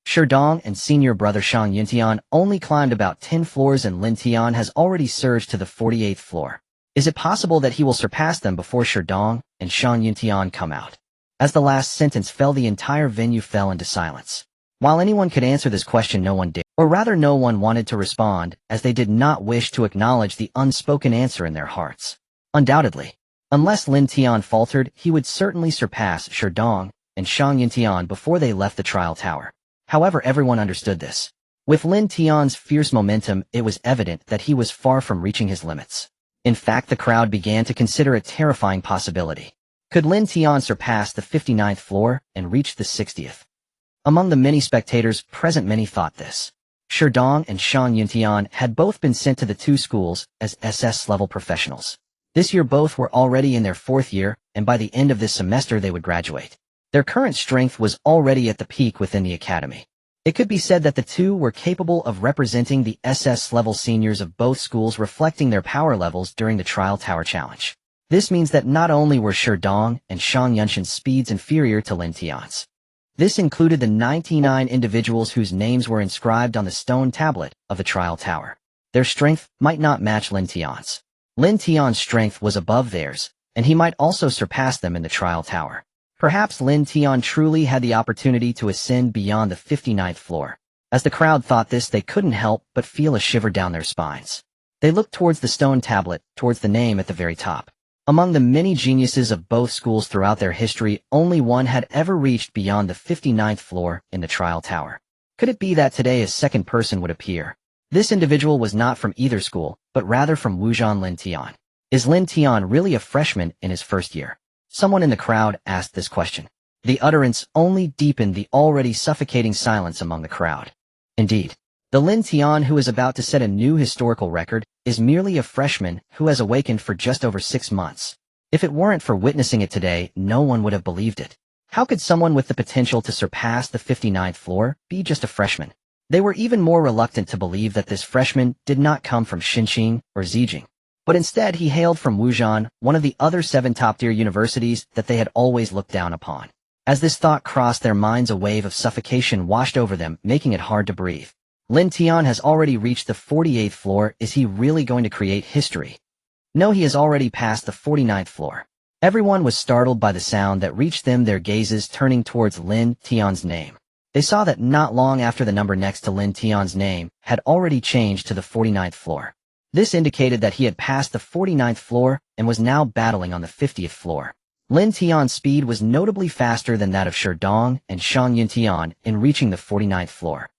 Sherdong and senior brother Shang Yuntian only climbed about 10 floors, and Lin Tian has already surged to the 48th floor. Is it possible that he will surpass them before Sherdong and Shang Yuntian come out? As the last sentence fell, the entire venue fell into silence. While anyone could answer this question, no one did, or rather no one wanted to respond, as they did not wish to acknowledge the unspoken answer in their hearts. Undoubtedly, unless Lin Tian faltered, he would certainly surpass Sherdong and Shang Yuntian before they left the trial tower. However, everyone understood this. With Lin Tian's fierce momentum, it was evident that he was far from reaching his limits. In fact, the crowd began to consider a terrifying possibility. Could Lin Tian surpass the 59th floor and reach the 60th? Among the many spectators present, many thought this. Sherdong and Shang Yuntian had both been sent to the two schools as SS-level professionals. This year both were already in their fourth year, and by the end of this semester they would graduate. Their current strength was already at the peak within the academy. It could be said that the two were capable of representing the SS-level seniors of both schools, reflecting their power levels during the Trial Tower Challenge. This means that not only were Sherdong and Shang Yuntian's speeds inferior to Lin Tian's. This included the 99 individuals whose names were inscribed on the stone tablet of the Trial Tower. Their strength might not match Lin Tian's. Lin Tian's strength was above theirs, and he might also surpass them in the Trial Tower. Perhaps Lin Tian truly had the opportunity to ascend beyond the 59th floor. As the crowd thought this, they couldn't help but feel a shiver down their spines. They looked towards the stone tablet, towards the name at the very top. Among the many geniuses of both schools throughout their history, only one had ever reached beyond the 59th floor in the Trial Tower. Could it be that today a second person would appear? This individual was not from either school, but rather from Wuzhan Lin Tian. Is Lin Tian really a freshman in his first year? Someone in the crowd asked this question. The utterance only deepened the already suffocating silence among the crowd. Indeed, the Lin Tian who is about to set a new historical record is merely a freshman who has awakened for just over 6 months. If it weren't for witnessing it today, no one would have believed it. How could someone with the potential to surpass the 59th floor be just a freshman? They were even more reluctant to believe that this freshman did not come from Xinjiang or Zijing, but instead he hailed from Wuzhan, one of the other 7 top-tier universities that they had always looked down upon. As this thought crossed their minds, a wave of suffocation washed over them, making it hard to breathe. Lin Tian has already reached the 48th floor. Is he really going to create history? No, he has already passed the 49th floor. Everyone was startled by the sound that reached them, their gazes turning towards Lin Tian's name. They saw that not long after the number next to Lin Tian's name had already changed to the 49th floor. This indicated that he had passed the 49th floor and was now battling on the 50th floor. Lin Tian's speed was notably faster than that of Sherdong and Shang Yuntian in reaching the 49th floor.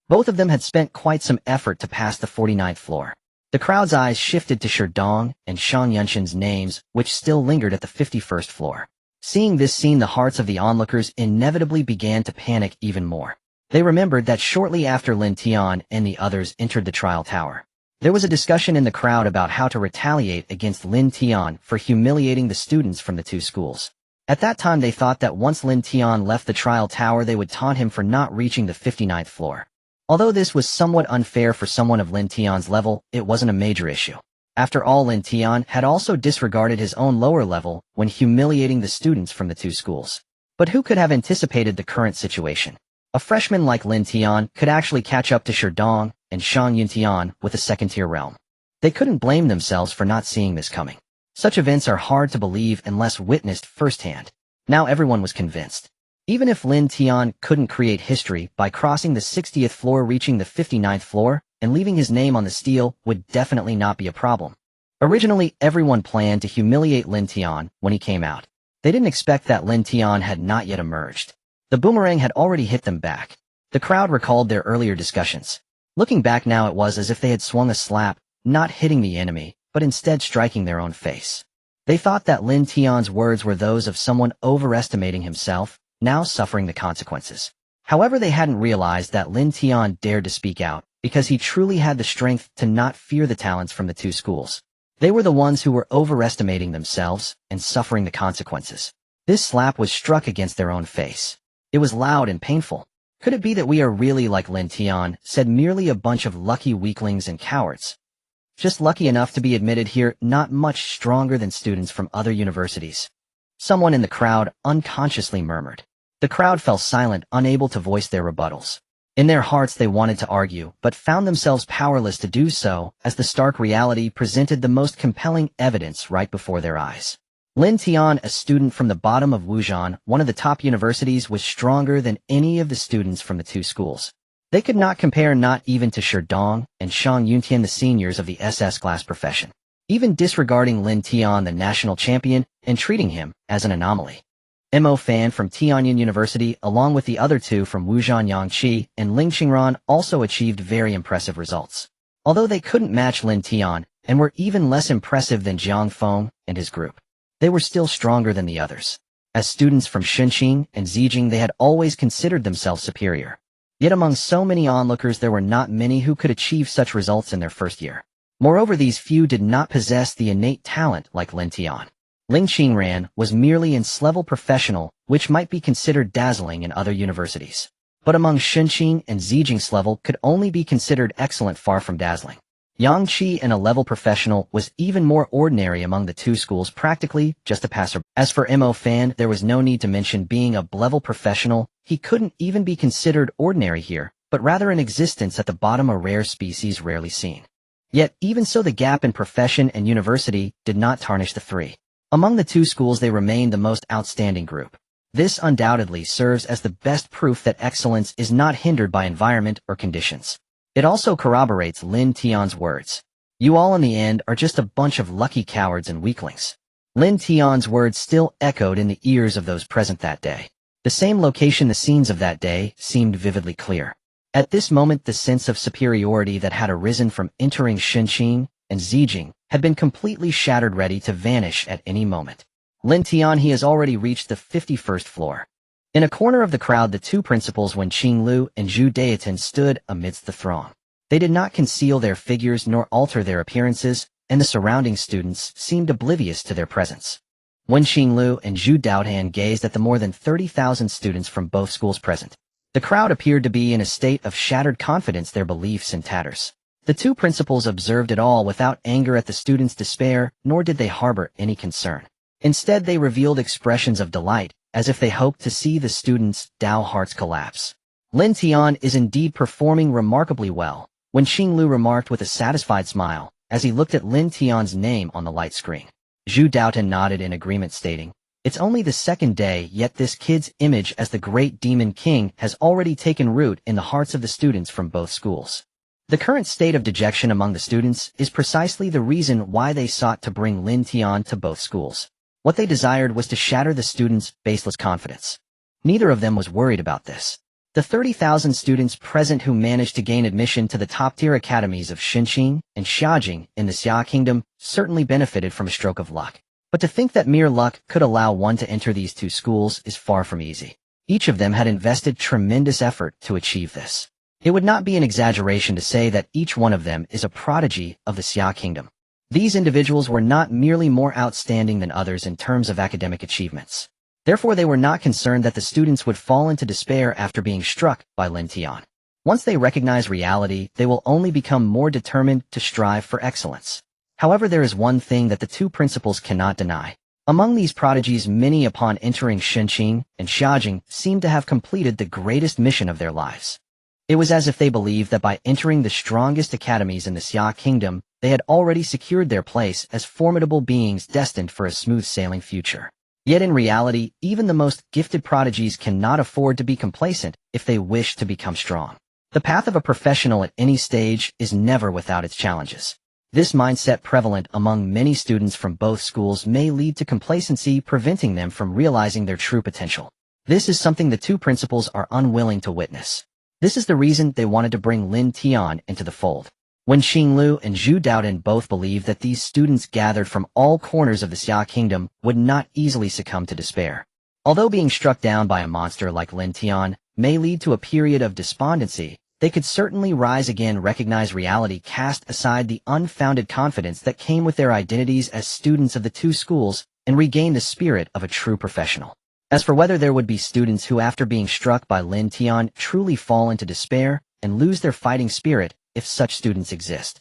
Both of them had spent quite some effort to pass the 49th floor. The crowd's eyes shifted to Sherdong and Shang Yunshan's names, which still lingered at the 51st floor. Seeing this scene, the hearts of the onlookers inevitably began to panic even more. They remembered that shortly after Lin Tian and the others entered the trial tower, there was a discussion in the crowd about how to retaliate against Lin Tian for humiliating the students from the two schools. At that time, they thought that once Lin Tian left the trial tower, they would taunt him for not reaching the 59th floor. Although this was somewhat unfair for someone of Lin Tian's level, it wasn't a major issue. After all, Lin Tian had also disregarded his own lower level when humiliating the students from the two schools. But who could have anticipated the current situation? A freshman like Lin Tian could actually catch up to Sherdong and Shang Yuntian with a second-tier realm. They couldn't blame themselves for not seeing this coming. Such events are hard to believe unless witnessed firsthand. Now everyone was convinced. Even if Lin Tian couldn't create history by crossing the 60th floor, reaching the 59th floor, and leaving his name on the steel would definitely not be a problem. Originally, everyone planned to humiliate Lin Tian when he came out. They didn't expect that Lin Tian had not yet emerged. The boomerang had already hit them back. The crowd recalled their earlier discussions. Looking back now, it was as if they had swung a slap, not hitting the enemy, but instead striking their own face. They thought that Lin Tian's words were those of someone overestimating himself, now suffering the consequences. However, they hadn't realized that Lin Tian dared to speak out, because he truly had the strength to not fear the talents from the two schools. They were the ones who were overestimating themselves and suffering the consequences. This slap was struck against their own face. It was loud and painful. Could it be that we are really like Lin Tian, said merely a bunch of lucky weaklings and cowards? Just lucky enough to be admitted here, not much stronger than students from other universities. Someone in the crowd unconsciously murmured. The crowd fell silent, unable to voice their rebuttals. In their hearts they wanted to argue, but found themselves powerless to do so, as the stark reality presented the most compelling evidence right before their eyes. Lin Tian, a student from the bottom of Wuhan, one of the top universities, was stronger than any of the students from the two schools. They could not compare, not even to Sherdong and Shang Yuntian, the seniors of the SS class profession. Even disregarding Lin Tian, the national champion, and treating him as an anomaly. Mo Fan from Tianjin University, along with the other two from Wuhan, Yang Qi and Ling Xingran, also achieved very impressive results. Although they couldn't match Lin Tian, and were even less impressive than Jiang Feng and his group, they were still stronger than the others. As students from Shunqing and Zijing, they had always considered themselves superior. Yet among so many onlookers, there were not many who could achieve such results in their first year. Moreover, these few did not possess the innate talent like Lin Tian. Ling Xingran was merely an S-level professional, which might be considered dazzling in other universities. But among Shunqing and Zijing's level could only be considered excellent, far from dazzling. Yang Qi, an A-level professional, was even more ordinary among the two schools, practically just a passerby. As for Mo Fan, there was no need to mention being a B-level professional. He couldn't even be considered ordinary here, but rather an existence at the bottom, a rare species rarely seen. Yet, even so, the gap in profession and university did not tarnish the three. Among the two schools, they remained the most outstanding group. This undoubtedly serves as the best proof that excellence is not hindered by environment or conditions. It also corroborates Lin Tian's words. You all in the end are just a bunch of lucky cowards and weaklings. Lin Tian's words still echoed in the ears of those present that day. The same location, the scenes of that day, seemed vividly clear. At this moment, the sense of superiority that had arisen from entering Shunqing and Zijing had been completely shattered, ready to vanish at any moment. Lin Tian, he has already reached the 51st floor. In a corner of the crowd, the two principals, Wen Qinglu and Zhu Daotan, stood amidst the throng. They did not conceal their figures nor alter their appearances, and the surrounding students seemed oblivious to their presence. Wen Qinglu and Zhu Daotan gazed at the more than 30,000 students from both schools present. The crowd appeared to be in a state of shattered confidence, their beliefs in tatters. The two principals observed it all without anger at the students' despair, nor did they harbor any concern. Instead, they revealed expressions of delight, as if they hoped to see the students' Dao hearts collapse. Lin Tian is indeed performing remarkably well, Wen Qinglu remarked with a satisfied smile, as he looked at Lin Tian's name on the light screen. Zhu Daotan nodded in agreement, stating, "It's only the second day, yet this kid's image as the great demon king has already taken root in the hearts of the students from both schools." The current state of dejection among the students is precisely the reason why they sought to bring Lin Tian to both schools. What they desired was to shatter the students' baseless confidence. Neither of them was worried about this. The 30,000 students present who managed to gain admission to the top-tier academies of Xinqing and Xiajing in the Xia Kingdom certainly benefited from a stroke of luck. But to think that mere luck could allow one to enter these two schools is far from easy. Each of them had invested tremendous effort to achieve this. It would not be an exaggeration to say that each one of them is a prodigy of the Xia Kingdom. These individuals were not merely more outstanding than others in terms of academic achievements. Therefore, they were not concerned that the students would fall into despair after being struck by Lin Tian. Once they recognize reality, they will only become more determined to strive for excellence. However, there is one thing that the two principals cannot deny. Among these prodigies, many upon entering Xinqing and Xiajing seemed to have completed the greatest mission of their lives. It was as if they believed that by entering the strongest academies in the Xia Kingdom, they had already secured their place as formidable beings destined for a smooth-sailing future. Yet in reality, even the most gifted prodigies cannot afford to be complacent if they wish to become strong. The path of a professional at any stage is never without its challenges. This mindset prevalent among many students from both schools may lead to complacency, preventing them from realizing their true potential. This is something the two principals are unwilling to witness. This is the reason they wanted to bring Lin Tian into the fold. When Xinglu and Zhu Daodan both believed that these students gathered from all corners of the Xia Kingdom would not easily succumb to despair. Although being struck down by a monster like Lin Tian may lead to a period of despondency, they could certainly rise again, recognize reality, cast aside the unfounded confidence that came with their identities as students of the two schools, and regain the spirit of a true professional. As for whether there would be students who, after being struck by Lin Tian, truly fall into despair and lose their fighting spirit, if such students exist.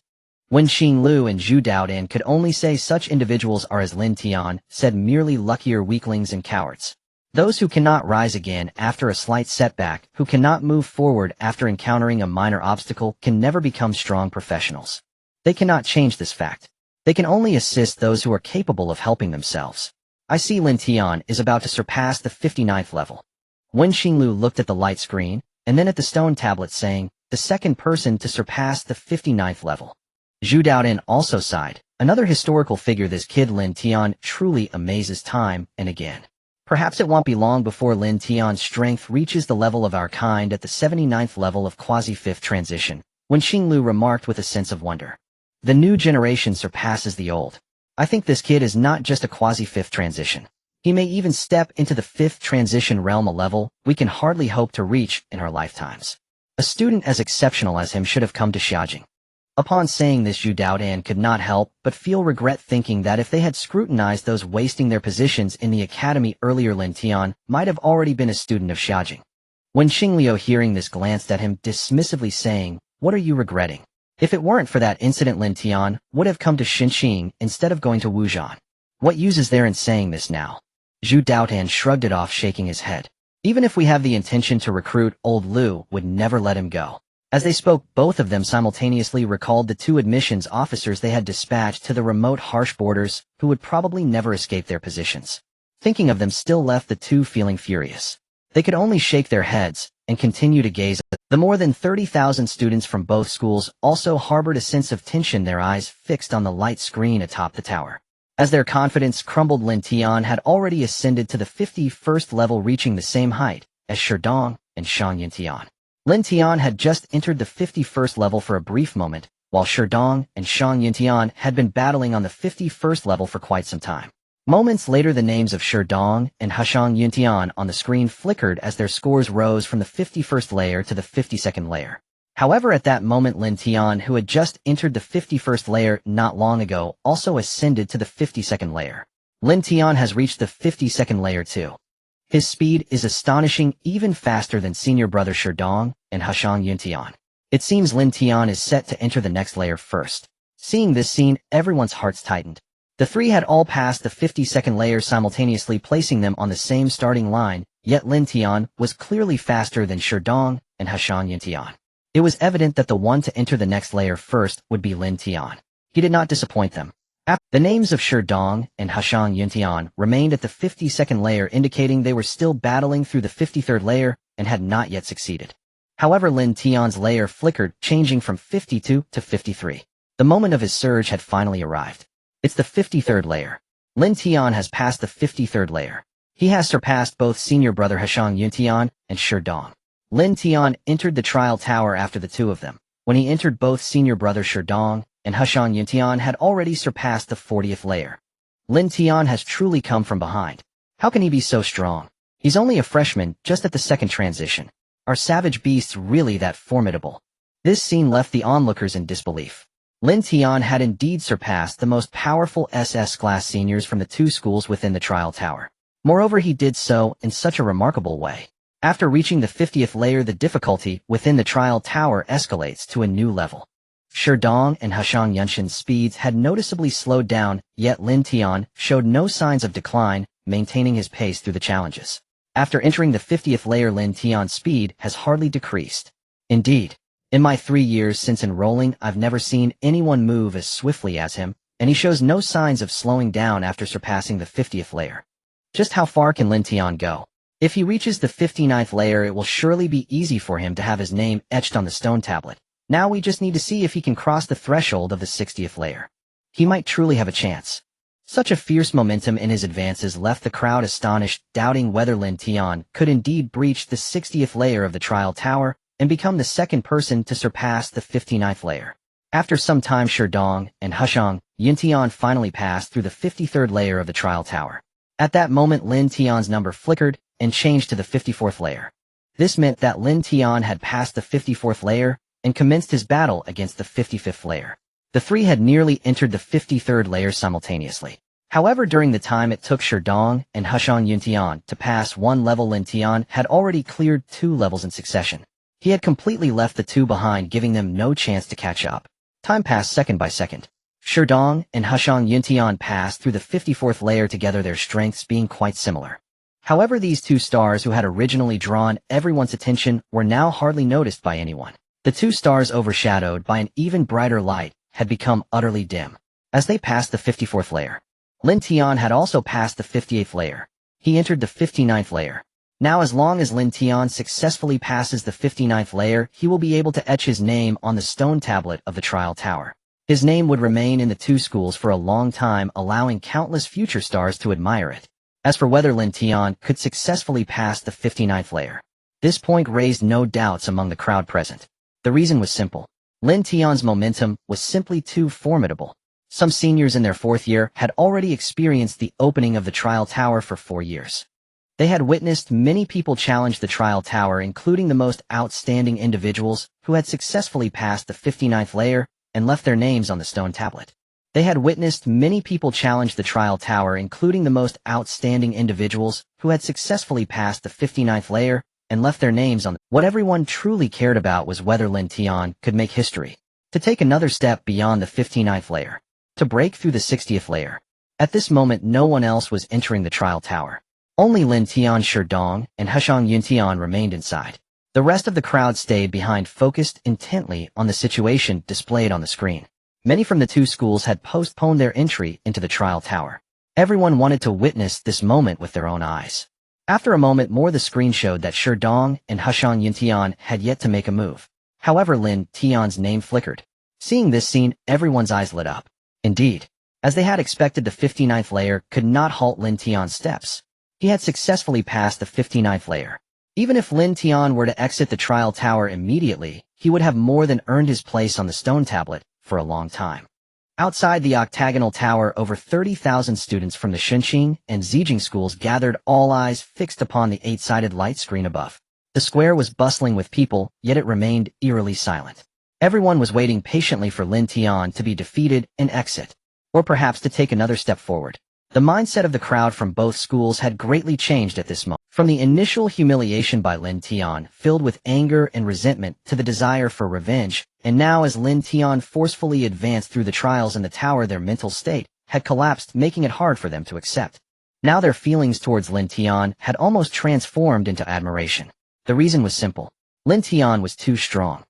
When Xinglu and Zhu Daodan could only say such individuals are as Lin Tian said, merely luckier weaklings and cowards. Those who cannot rise again after a slight setback, who cannot move forward after encountering a minor obstacle, can never become strong professionals. They cannot change this fact. They can only assist those who are capable of helping themselves. I see Lin Tian is about to surpass the 59th level. When Xinglu looked at the light screen, and then at the stone tablet, saying, the second person to surpass the 59th level. Zhu Daodan also sighed. Another historical figure, this kid Lin Tian truly amazes time and again. Perhaps it won't be long before Lin Tian's strength reaches the level of our kind at the 79th level of quasi-fifth transition, when Xinglu remarked with a sense of wonder. The new generation surpasses the old. I think this kid is not just a quasi-fifth transition. He may even step into the fifth transition realm, a level we can hardly hope to reach in our lifetimes. A student as exceptional as him should have come to Xiajing. Upon saying this, Zhu Daodan could not help but feel regret, thinking that if they had scrutinized those wasting their positions in the academy earlier, Lin Tian might have already been a student of Xiajing. When Xingliu, hearing this, glanced at him dismissively, saying, "What are you regretting? If it weren't for that incident, Lin Tian would have come to Xinqing instead of going to Wuzhan. What use is there in saying this now?" Zhu Daodan shrugged it off, shaking his head. Even if we have the intention to recruit, old Lu would never let him go. As they spoke, both of them simultaneously recalled the two admissions officers they had dispatched to the remote, harsh borders, who would probably never escape their positions. Thinking of them still left the two feeling furious. They could only shake their heads and continue to gaze at the more than 30,000 students from both schools also harbored a sense of tension, their eyes fixed on the light screen atop the tower. As their confidence crumbled, Lin Tian had already ascended to the 51st level, reaching the same height as Sherdong and Shang Yuntian. Lin Tian had just entered the 51st level for a brief moment, while Sherdong and Shang Yuntian had been battling on the 51st level for quite some time. Moments later, the names of Sherdong and Shang Yuntian on the screen flickered as their scores rose from the 51st layer to the 52nd layer. However, at that moment, Lin Tian, who had just entered the 51st layer not long ago, also ascended to the 52nd layer. Lin Tian has reached the 52nd layer too. His speed is astonishing, even faster than senior brother Sherdong and Shang Yuntian. It seems Lin Tian is set to enter the next layer first. Seeing this scene, everyone's hearts tightened. The three had all passed the 52nd layer simultaneously, placing them on the same starting line, yet Lin Tian was clearly faster than Sherdong and Shang Yuntian. It was evident that the one to enter the next layer first would be Lin Tian. He did not disappoint them. The names of Sherdong and Shang Yuntian remained at the 52nd layer, indicating they were still battling through the 53rd layer and had not yet succeeded. However, Lin Tian's layer flickered, changing from 52 to 53. The moment of his surge had finally arrived. It's the 53rd layer. Lin Tian has passed the 53rd layer. He has surpassed both senior brother Heshang Yuntian and Shi Dong. Lin Tian entered the trial tower after the two of them. When he entered, both senior brother Shi Dong and Heshang Yuntian had already surpassed the 40th layer. Lin Tian has truly come from behind. How can he be so strong? He's only a freshman, just at the second transition. Are savage beasts really that formidable? This scene left the onlookers in disbelief. Lin Tian had indeed surpassed the most powerful SS class seniors from the two schools within the trial tower. Moreover, he did so in such a remarkable way. After reaching the 50th layer, the difficulty within the trial tower escalates to a new level. Shi Dong and Heshang Yunshin's speeds had noticeably slowed down, yet Lin Tian showed no signs of decline, maintaining his pace through the challenges. After entering the 50th layer, Lin Tian's speed has hardly decreased. Indeed, in my 3 years since enrolling, I've never seen anyone move as swiftly as him, and he shows no signs of slowing down after surpassing the 50th layer. Just how far can Lin Tian go? If he reaches the 59th layer, it will surely be easy for him to have his name etched on the stone tablet. Now we just need to see if he can cross the threshold of the 60th layer. He might truly have a chance. Such a fierce momentum in his advances left the crowd astonished, doubting whether Lin Tian could indeed breach the 60th layer of the trial tower and become the second person to surpass the 59th layer. After some time, Shi Dong and Heshang Yuntian finally passed through the 53rd layer of the trial tower. At that moment, Lin Tian's number flickered and changed to the 54th layer. This meant that Lin Tian had passed the 54th layer and commenced his battle against the 55th layer. The three had nearly entered the 53rd layer simultaneously. However, during the time it took Shi Dong and Heshang Yuntian to pass one level, Lin Tian had already cleared 2 levels in succession. He had completely left the two behind, giving them no chance to catch up. Time passed second by second. Shi Dong and Heshang Yuntian passed through the 54th layer together, their strengths being quite similar. However, these two stars who had originally drawn everyone's attention were now hardly noticed by anyone. The two stars, overshadowed by an even brighter light, had become utterly dim. As they passed the 54th layer, Lin Tian had also passed the 58th layer. He entered the 59th layer. Now, as long as Lin Tian successfully passes the 59th layer, he will be able to etch his name on the stone tablet of the trial tower. His name would remain in the two schools for a long time, allowing countless future stars to admire it. As for whether Lin Tian could successfully pass the 59th layer, this point raised no doubts among the crowd present. The reason was simple. Lin Tian's momentum was simply too formidable. Some seniors in their 4th year had already experienced the opening of the trial tower for 4 years. They had witnessed many people challenge the trial tower, including the most outstanding individuals who had successfully passed the 59th layer and left their names on the stone tablet. They had witnessed many people challenge the trial tower, including the most outstanding individuals who had successfully passed the 59th layer and left their names on. What everyone truly cared about was whether Lin Tian could make history, to take another step beyond the 59th layer, to break through the 60th layer. At this moment, no one else was entering the trial tower. Only Lin Tian, Shi Dong, and Heshang Yuntian remained inside. The rest of the crowd stayed behind, focused intently on the situation displayed on the screen. Many from the two schools had postponed their entry into the trial tower. Everyone wanted to witness this moment with their own eyes. After a moment more, the screen showed that Shi Dong and Heshang Yuntian had yet to make a move. However, Lin Tian's name flickered. Seeing this scene, everyone's eyes lit up. Indeed, as they had expected, the 59th layer could not halt Lin Tian's steps. He had successfully passed the 59th layer. Even if Lin Tian were to exit the trial tower immediately, he would have more than earned his place on the stone tablet for a long time. Outside the octagonal tower, over 30,000 students from the Shunqing and Zijing schools gathered, all eyes fixed upon the 8-sided light screen above. The square was bustling with people, yet it remained eerily silent. Everyone was waiting patiently for Lin Tian to be defeated and exit, or perhaps to take another step forward. The mindset of the crowd from both schools had greatly changed at this moment. From the initial humiliation by Lin Tian, filled with anger and resentment, to the desire for revenge, and now as Lin Tian forcefully advanced through the trials in the tower, their mental state had collapsed, making it hard for them to accept. Now their feelings towards Lin Tian had almost transformed into admiration. The reason was simple. Lin Tian was too strong.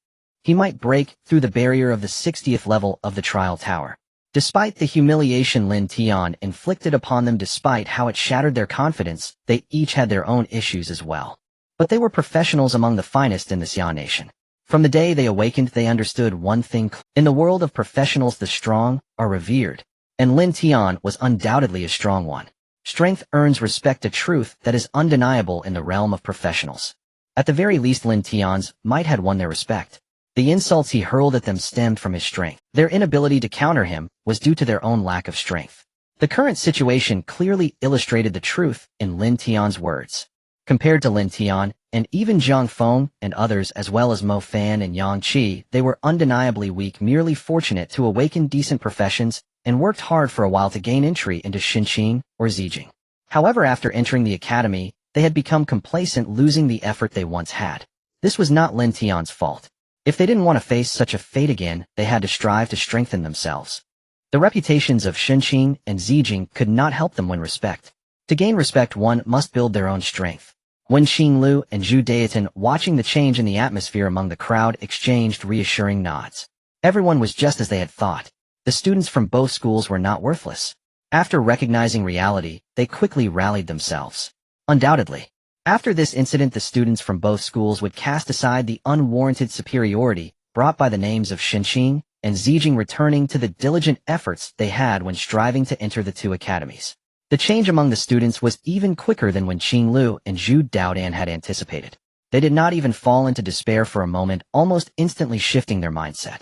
He might break through the barrier of the 60th level of the trial tower. Despite the humiliation Lin Tian inflicted upon them, despite how it shattered their confidence, they each had their own issues as well. But they were professionals among the finest in the Xia nation. From the day they awakened, they understood one thing. In the world of professionals, the strong are revered, and Lin Tian was undoubtedly a strong one. Strength earns respect, a truth that is undeniable in the realm of professionals. At the very least, Lin Tian's might had won their respect. The insults he hurled at them stemmed from his strength. Their inability to counter him was due to their own lack of strength. The current situation clearly illustrated the truth in Lin Tian's words. Compared to Lin Tian, and even Zhang Feng and others, as well as Mo Fan and Yang Qi, they were undeniably weak, merely fortunate to awaken decent professions, and worked hard for a while to gain entry into Xinqing or Zijing. However, after entering the academy, they had become complacent, losing the effort they once had. This was not Lin Tian's fault. If they didn't want to face such a fate again, they had to strive to strengthen themselves. The reputations of Xinqing and Zijing could not help them win respect. To gain respect, one must build their own strength. When Xinglu and Zhu Dayton, watching the change in the atmosphere among the crowd, exchanged reassuring nods. Everyone was just as they had thought. The students from both schools were not worthless. After recognizing reality, they quickly rallied themselves. Undoubtedly, after this incident, the students from both schools would cast aside the unwarranted superiority brought by the names of Xinqing and Zijing, returning to the diligent efforts they had when striving to enter the two academies. The change among the students was even quicker than when Qinglu and Zhu Daodan had anticipated. They did not even fall into despair for a moment, almost instantly shifting their mindset.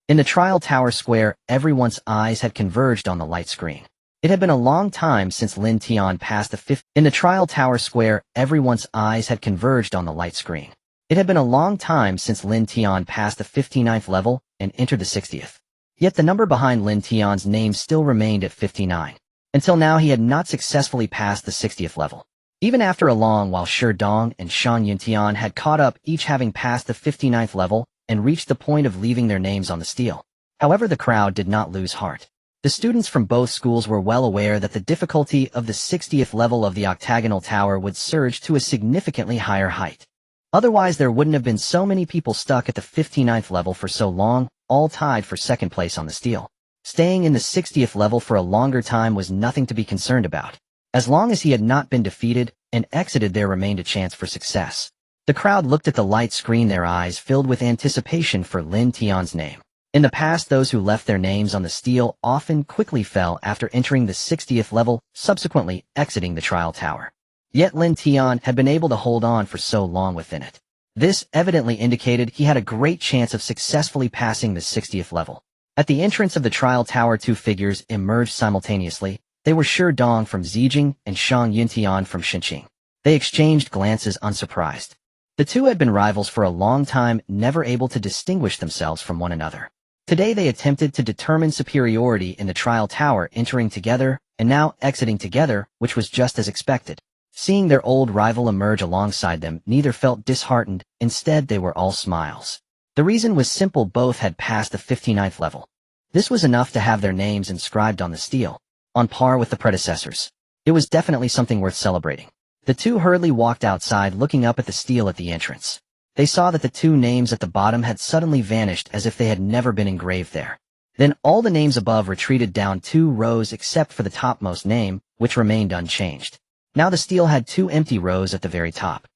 In the trial tower square, everyone's eyes had converged on the light screen. It had been a long time since Lin Tian passed the fifth. In the trial tower square, everyone's eyes had converged on the light screen. It had been a long time since Lin Tian passed the 59th level and entered the 60th. Yet the number behind Lin Tian's name still remained at 59. Until now, he had not successfully passed the 60th level. Even after a long while, Shi Dong and Shan Yuntian had caught up, each having passed the 59th level and reached the point of leaving their names on the stele. However, the crowd did not lose heart. The students from both schools were well aware that the difficulty of the 60th level of the octagonal tower would surge to a significantly higher height. Otherwise, there wouldn't have been so many people stuck at the 59th level for so long, all tied for second place on the stele. Staying in the 60th level for a longer time was nothing to be concerned about. As long as he had not been defeated and exited, there remained a chance for success. The crowd looked at the light screen, their eyes filled with anticipation for Lin Tian's name. In the past, those who left their names on the stele often quickly fell after entering the 60th level, subsequently exiting the trial tower. Yet Lin Tian had been able to hold on for so long within it. This evidently indicated he had a great chance of successfully passing the 60th level. At the entrance of the trial tower, two figures emerged simultaneously. They were Shi Dong from Zijing and Shang Yuntian from Xinqing. They exchanged glances, unsurprised. The two had been rivals for a long time, never able to distinguish themselves from one another. Today they attempted to determine superiority in the trial tower, entering together and now exiting together, which was just as expected. Seeing their old rival emerge alongside them, neither felt disheartened. Instead, they were all smiles. The reason was simple: both had passed the 59th level. This was enough to have their names inscribed on the stele, on par with the predecessors. It was definitely something worth celebrating. The two hurriedly walked outside, looking up at the stele at the entrance. They saw that the two names at the bottom had suddenly vanished as if they had never been engraved there. Then all the names above retreated down 2 rows except for the topmost name, which remained unchanged. Now the stele had 2 empty rows at the very top,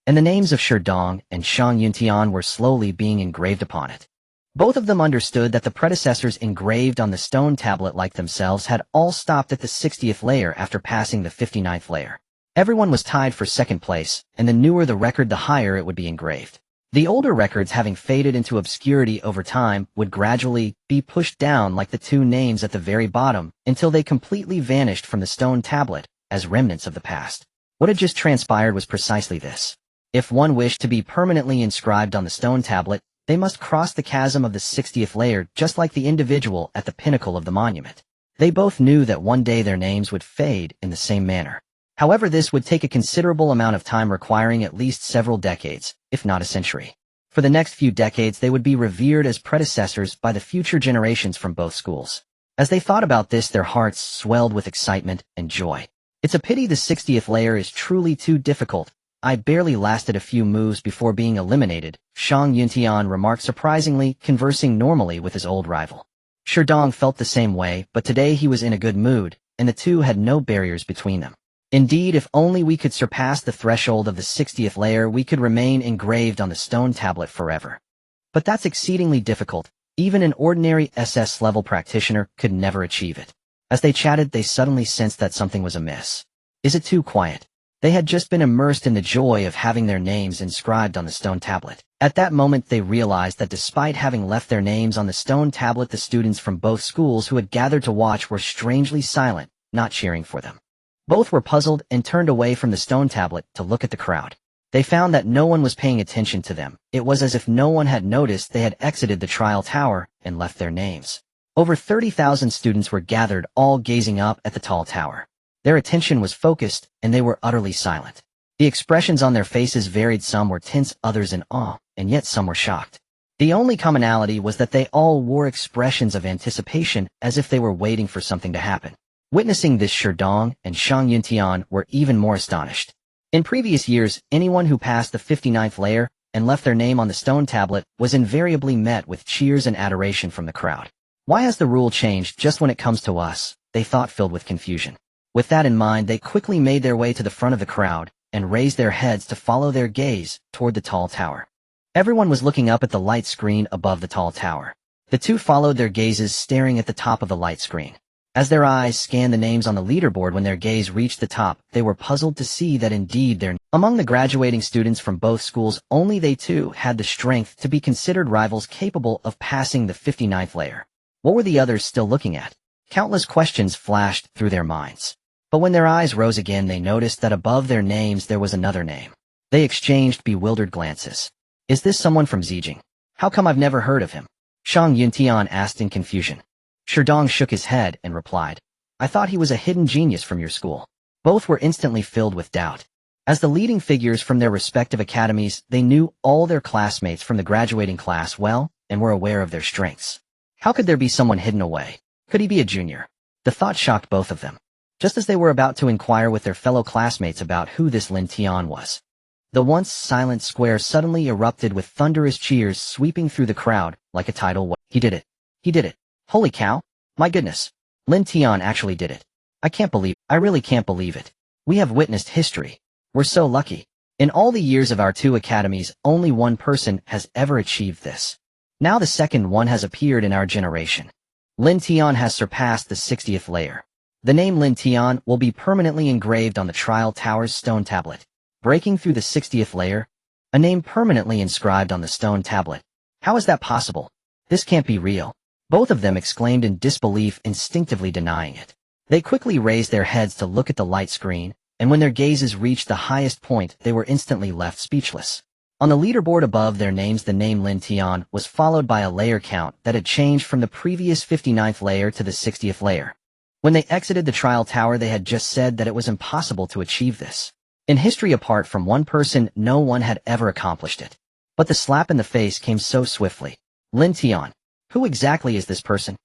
and the names of Shi Dong and Shang Yuntian were slowly being engraved upon it. Both of them understood that the predecessors engraved on the stone tablet like themselves had all stopped at the 60th layer after passing the 59th layer. Everyone was tied for second place, and the newer the record, the higher it would be engraved. The older records, having faded into obscurity over time, would gradually be pushed down like the 2 names at the very bottom until they completely vanished from the stone tablet as remnants of the past. What had just transpired was precisely this. If one wished to be permanently inscribed on the stone tablet, they must cross the chasm of the 60th layer, just like the individual at the pinnacle of the monument. They both knew that one day their names would fade in the same manner. However, this would take a considerable amount of time, requiring at least several decades, if not a century. For the next few decades, they would be revered as predecessors by the future generations from both schools. As they thought about this, their hearts swelled with excitement and joy. It's a pity the 60th layer is truly too difficult. I barely lasted a few moves before being eliminated, Shang Yuntian remarked, surprisingly conversing normally with his old rival. Shi Dong felt the same way, but today he was in a good mood, and the two had no barriers between them. Indeed, if only we could surpass the threshold of the 60th layer, we could remain engraved on the stone tablet forever. But that's exceedingly difficult. Even an ordinary SS-level practitioner could never achieve it. As they chatted, they suddenly sensed that something was amiss. Is it too quiet? They had just been immersed in the joy of having their names inscribed on the stone tablet. At that moment, they realized that despite having left their names on the stone tablet, the students from both schools who had gathered to watch were strangely silent, not cheering for them. Both were puzzled and turned away from the stone tablet to look at the crowd. They found that no one was paying attention to them. It was as if no one had noticed they had exited the trial tower and left their names. Over 30,000 students were gathered, all gazing up at the tall tower. Their attention was focused, and they were utterly silent. The expressions on their faces varied. Some were tense, others in awe, and yet some were shocked. The only commonality was that they all wore expressions of anticipation, as if they were waiting for something to happen. Witnessing this, Sherdong and Lin Tian were even more astonished. In previous years, anyone who passed the 59th layer and left their name on the stone tablet was invariably met with cheers and adoration from the crowd. Why has the rule changed just when it comes to us? They thought, filled with confusion. With that in mind, they quickly made their way to the front of the crowd and raised their heads to follow their gaze toward the tall tower. Everyone was looking up at the light screen above the tall tower. The two followed their gazes, staring at the top of the light screen. As their eyes scanned the names on the leaderboard, when their gaze reached the top, they were puzzled to see that indeed among the graduating students from both schools, only they two had the strength to be considered rivals capable of passing the 59th layer. What were the others still looking at? Countless questions flashed through their minds. But when their eyes rose again, they noticed that above their names there was another name. They exchanged bewildered glances. Is this someone from Zijing? How come I've never heard of him? Lin Tian asked in confusion. Sherdong shook his head and replied, I thought he was a hidden genius from your school. Both were instantly filled with doubt. As the leading figures from their respective academies, they knew all their classmates from the graduating class well and were aware of their strengths. How could there be someone hidden away? Could he be a junior? The thought shocked both of them. Just as they were about to inquire with their fellow classmates about who this Lin Tian was, the once silent square suddenly erupted with thunderous cheers sweeping through the crowd like a tidal wave. He did it. He did it. Holy cow! My goodness! Lin Tian actually did it. I really can't believe it. We have witnessed history. We're so lucky. In all the years of our two academies, only one person has ever achieved this. Now the second one has appeared in our generation. Lin Tian has surpassed the 60th layer. The name Lin Tian will be permanently engraved on the trial tower's stone tablet. Breaking through the 60th layer, a name permanently inscribed on the stone tablet. How is that possible? This can't be real. Both of them exclaimed in disbelief, instinctively denying it. They quickly raised their heads to look at the light screen, and when their gazes reached the highest point, they were instantly left speechless. On the leaderboard above their names, the name Lin Tian was followed by a layer count that had changed from the previous 59th layer to the 60th layer. When they exited the trial tower, they had just said that it was impossible to achieve this. In history, apart from one person, no one had ever accomplished it. But the slap in the face came so swiftly. Lin Tian. Who exactly is this person?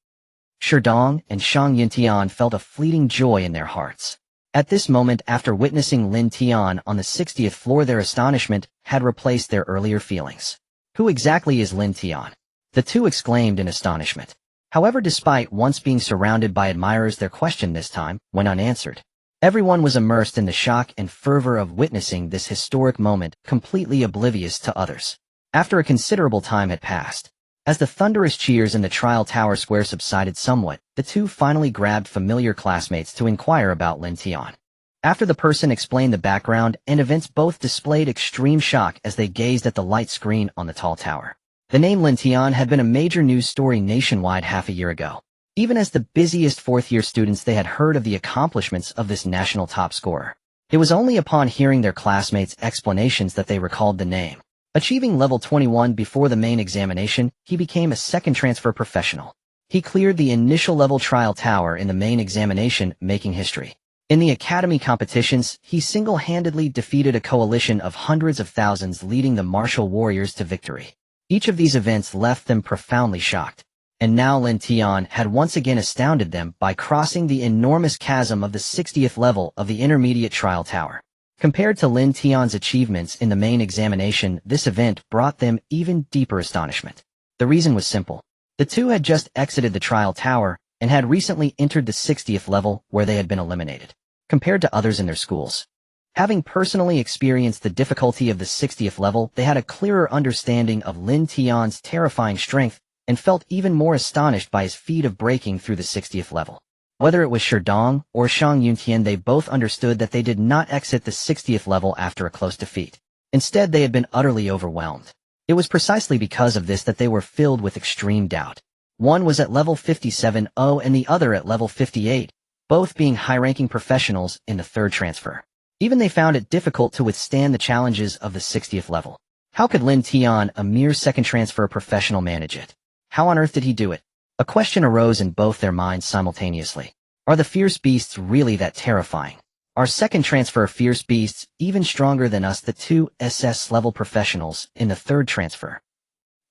Sherdong and Lin Tian felt a fleeting joy in their hearts. At this moment, after witnessing Lin Tian on the 60th floor, their astonishment had replaced their earlier feelings. Who exactly is Lin Tian? The two exclaimed in astonishment. However, despite once being surrounded by admirers, their question this time went unanswered. Everyone was immersed in the shock and fervor of witnessing this historic moment, completely oblivious to others. After a considerable time had passed, as the thunderous cheers in the trial tower square subsided somewhat, the two finally grabbed familiar classmates to inquire about Lin Tian. After the person explained the background and events, both displayed extreme shock as they gazed at the light screen on the tall tower. The name Lin Tian had been a major news story nationwide half a year ago. Even as the busiest fourth-year students, they had heard of the accomplishments of this national top scorer. It was only upon hearing their classmates' explanations that they recalled the name. Achieving level 21 before the main examination, he became a second transfer professional. He cleared the initial level trial tower in the main examination, making history. In the academy competitions, he single-handedly defeated a coalition of hundreds of thousands, leading the martial warriors to victory. Each of these events left them profoundly shocked. And now Lin Tian had once again astounded them by crossing the enormous chasm of the 60th level of the intermediate trial tower. Compared to Lin Tian's achievements in the main examination, this event brought them even deeper astonishment. The reason was simple. The two had just exited the trial tower and had recently entered the 60th level, where they had been eliminated. compared to others in their schools. Having personally experienced the difficulty of the 60th level, they had a clearer understanding of Lin Tian's terrifying strength and felt even more astonished by his feat of breaking through the 60th level. Whether it was Sherdong or Shang Yuntian, they both understood that they did not exit the 60th level after a close defeat. Instead, they had been utterly overwhelmed. It was precisely because of this that they were filled with extreme doubt. One was at level 57 and the other at level 58, both being high-ranking professionals in the third transfer. Even they found it difficult to withstand the challenges of the 60th level. How could Lin Tian, a mere second transfer professional, manage it? How on earth did he do it? A question arose in both their minds simultaneously. Are the fierce beasts really that terrifying? Are second transfer fierce beasts even stronger than us, the two SS-level professionals, in the third transfer?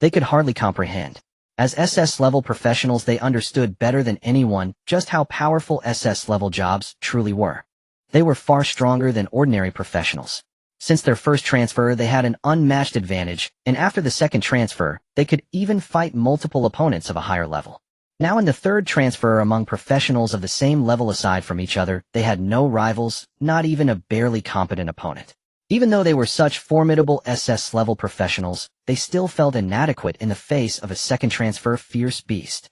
They could hardly comprehend. As SS-level professionals, they understood better than anyone just how powerful SS-level jobs truly were. They were far stronger than ordinary professionals. Since their first transfer, they had an unmatched advantage, and after the second transfer, they could even fight multiple opponents of a higher level. Now in the third transfer, among professionals of the same level aside from each other, they had no rivals, not even a barely competent opponent. Even though they were such formidable SS-level professionals, they still felt inadequate in the face of a second transfer fierce beast.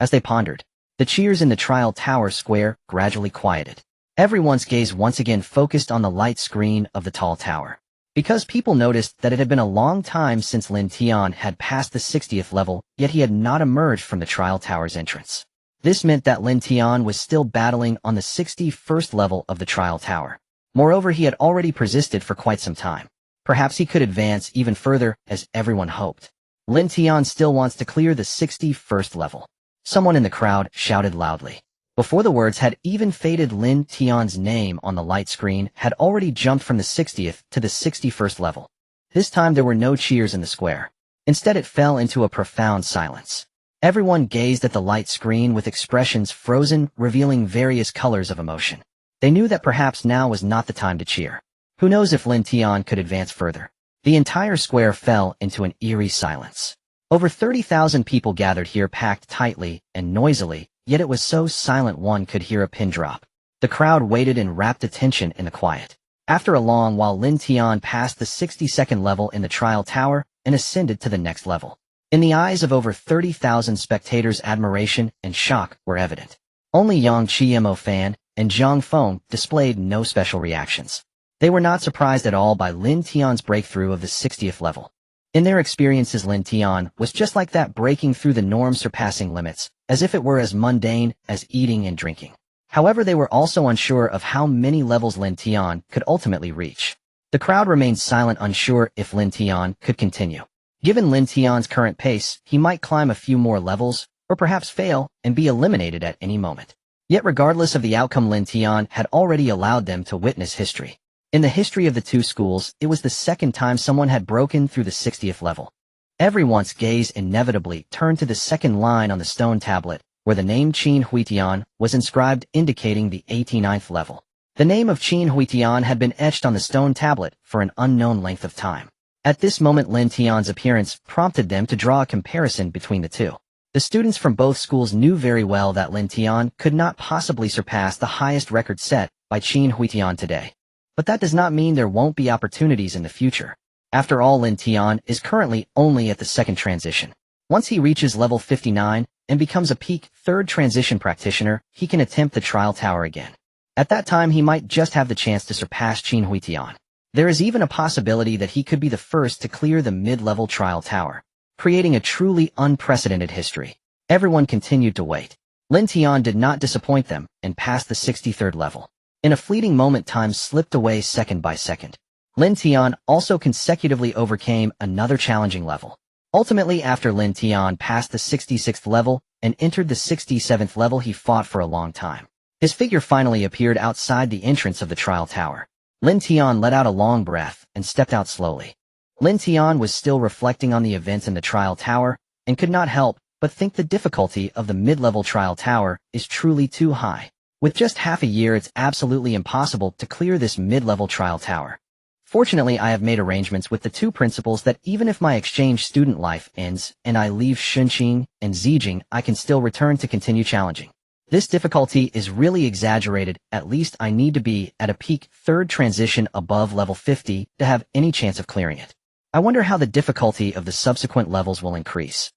As they pondered, the cheers in the trial tower square gradually quieted. Everyone's gaze once again focused on the light screen of the tall tower. Because people noticed that it had been a long time since Lin Tian had passed the 60th level, yet he had not emerged from the trial tower's entrance. This meant that Lin Tian was still battling on the 61st level of the trial tower. Moreover, he had already persisted for quite some time. Perhaps he could advance even further, as everyone hoped. Lin Tian still wants to clear the 61st level. Someone in the crowd shouted loudly. Before the words had even faded, Lin Tian's name on the light screen had already jumped from the 60th to the 61st level. This time there were no cheers in the square. Instead, it fell into a profound silence. Everyone gazed at the light screen with expressions frozen, revealing various colors of emotion. They knew that perhaps now was not the time to cheer. Who knows if Lin Tian could advance further? The entire square fell into an eerie silence. Over 30,000 people gathered here, packed tightly and noisily, yet it was so silent one could hear a pin drop. The crowd waited in rapt attention in the quiet. After a long while, Lin Tian passed the 62nd level in the trial tower and ascended to the next level. In the eyes of over 30,000 spectators, admiration and shock were evident. Only Yang Qiemo Fan and Zhang Feng displayed no special reactions. They were not surprised at all by Lin Tian's breakthrough of the 60th level. In their experiences, Lin Tian was just like that, breaking through the norm, surpassing limits, as if it were as mundane as eating and drinking. However, they were also unsure of how many levels Lin Tian could ultimately reach. The crowd remained silent, unsure if Lin Tian could continue. Given Lin Tian's current pace, he might climb a few more levels, or perhaps fail and be eliminated at any moment. Yet regardless of the outcome, Lin Tian had already allowed them to witness history. In the history of the two schools, it was the second time someone had broken through the 60th level. Everyone's gaze inevitably turned to the second line on the stone tablet, where the name Qin Huitian was inscribed, indicating the 89th level. The name of Qin Huitian had been etched on the stone tablet for an unknown length of time. At this moment, Lin Tian's appearance prompted them to draw a comparison between the two. The students from both schools knew very well that Lin Tian could not possibly surpass the highest record set by Qin Huitian today. But that does not mean there won't be opportunities in the future. After all, Lin Tian is currently only at the second transition. Once he reaches level 59 and becomes a peak third transition practitioner, he can attempt the trial tower again. At that time, he might just have the chance to surpass Qin Huitian. There is even a possibility that he could be the first to clear the mid-level trial tower, creating a truly unprecedented history. Everyone continued to wait. Lin Tian did not disappoint them and passed the 63rd level. In a fleeting moment, time slipped away second by second. Lin Tian also consecutively overcame another challenging level. Ultimately, after Lin Tian passed the 66th level and entered the 67th level, he fought for a long time. His figure finally appeared outside the entrance of the trial tower. Lin Tian let out a long breath and stepped out slowly. Lin Tian was still reflecting on the events in the trial tower and could not help but think the difficulty of the mid-level trial tower is truly too high. With just half a year, it's absolutely impossible to clear this mid-level trial tower. Fortunately, I have made arrangements with the two principals that even if my exchange student life ends and I leave Shunqing and Zijing, I can still return to continue challenging. This difficulty is really exaggerated. At least I need to be at a peak 3rd transition above level 50 to have any chance of clearing it. I wonder how the difficulty of the subsequent levels will increase.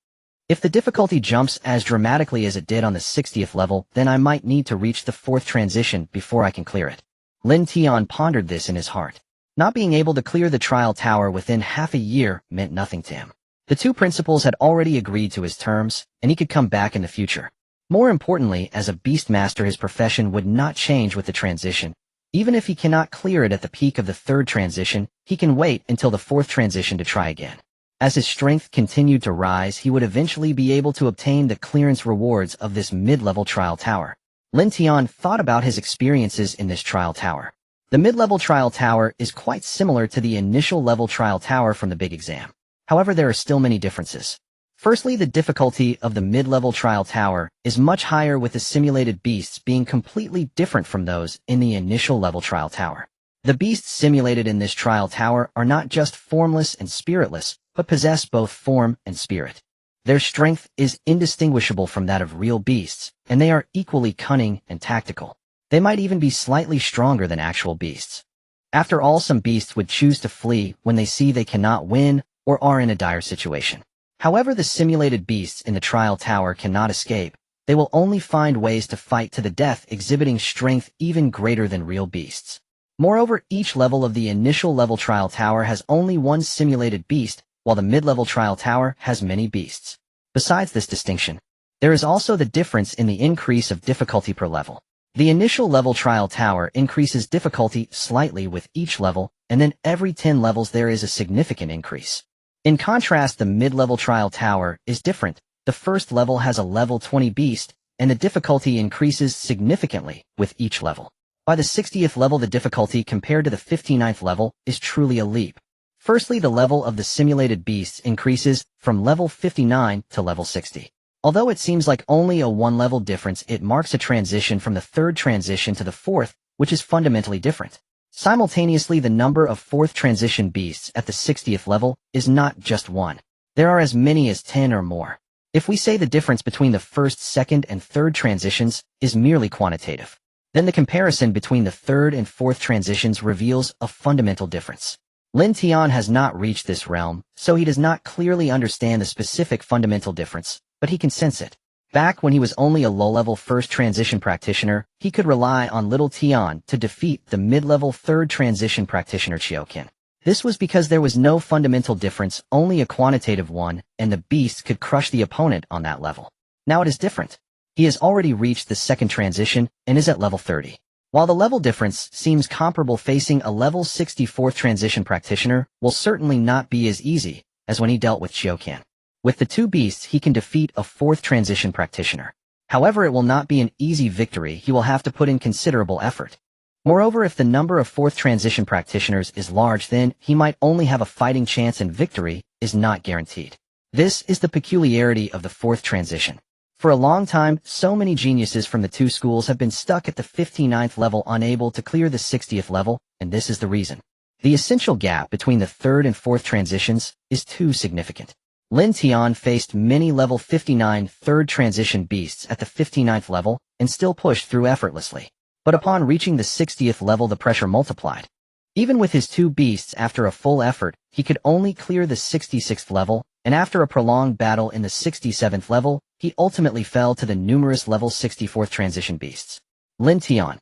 If the difficulty jumps as dramatically as it did on the 60th level, then I might need to reach the 4th transition before I can clear it. Lin Tian pondered this in his heart. Not being able to clear the trial tower within half a year meant nothing to him. The two principals had already agreed to his terms, and he could come back in the future. More importantly, as a beastmaster, his profession would not change with the transition. Even if he cannot clear it at the peak of the 3rd transition, he can wait until the 4th transition to try again. As his strength continued to rise, he would eventually be able to obtain the clearance rewards of this mid-level trial tower. Lin Tian thought about his experiences in this trial tower. The mid-level trial tower is quite similar to the initial level trial tower from the big exam. However, there are still many differences. Firstly, the difficulty of the mid-level trial tower is much higher, with the simulated beasts being completely different from those in the initial level trial tower. The beasts simulated in this trial tower are not just formless and spiritless, but possess both form and spirit. Their strength is indistinguishable from that of real beasts, and they are equally cunning and tactical. They might even be slightly stronger than actual beasts. After all, some beasts would choose to flee when they see they cannot win or are in a dire situation. However, the simulated beasts in the trial tower cannot escape. They will only find ways to fight to the death, exhibiting strength even greater than real beasts. Moreover, each level of the initial level trial tower has only one simulated beast, while the mid-level trial tower has many beasts. Besides this distinction, there is also the difference in the increase of difficulty per level. The initial level trial tower increases difficulty slightly with each level, and then every 10 levels there is a significant increase. In contrast, the mid-level trial tower is different. The first level has a level 20 beast, and the difficulty increases significantly with each level. By the 60th level, the difficulty compared to the 59th level is truly a leap. Firstly, the level of the simulated beasts increases from level 59 to level 60. Although it seems like only a one-level difference, it marks a transition from the 3rd transition to the 4th, which is fundamentally different. Simultaneously, the number of 4th transition beasts at the 60th level is not just one. There are as many as 10 or more. If we say the difference between the 1st, 2nd, and 3rd transitions is merely quantitative, then the comparison between the 3rd and 4th transitions reveals a fundamental difference. Lin Tian has not reached this realm, so he does not clearly understand the specific fundamental difference, but he can sense it. Back when he was only a low-level 1st transition practitioner, he could rely on Little Tian to defeat the mid-level 3rd transition practitioner Chiokin. This was because there was no fundamental difference, only a quantitative one, and the beast could crush the opponent on that level. Now it is different. He has already reached the 2nd transition and is at level 30. While the level difference seems comparable, facing a level 64th transition practitioner will certainly not be as easy as when he dealt with Chiokin. With the two beasts, he can defeat a 4th transition practitioner. However, it will not be an easy victory. He will have to put in considerable effort. Moreover, if the number of 4th transition practitioners is large, then he might only have a fighting chance, and victory is not guaranteed. This is the peculiarity of the 4th transition. For a long time, so many geniuses from the two schools have been stuck at the 59th level, unable to clear the 60th level, and this is the reason. The essential gap between the 3rd and 4th transitions is too significant. Lin Tian faced many level 59 3rd transition beasts at the 59th level and still pushed through effortlessly. But upon reaching the 60th level, the pressure multiplied. Even with his two beasts, after a full effort, he could only clear the 66th level, and after a prolonged battle in the 67th level, he ultimately fell to the numerous level 64th transition beasts. Lin Tian.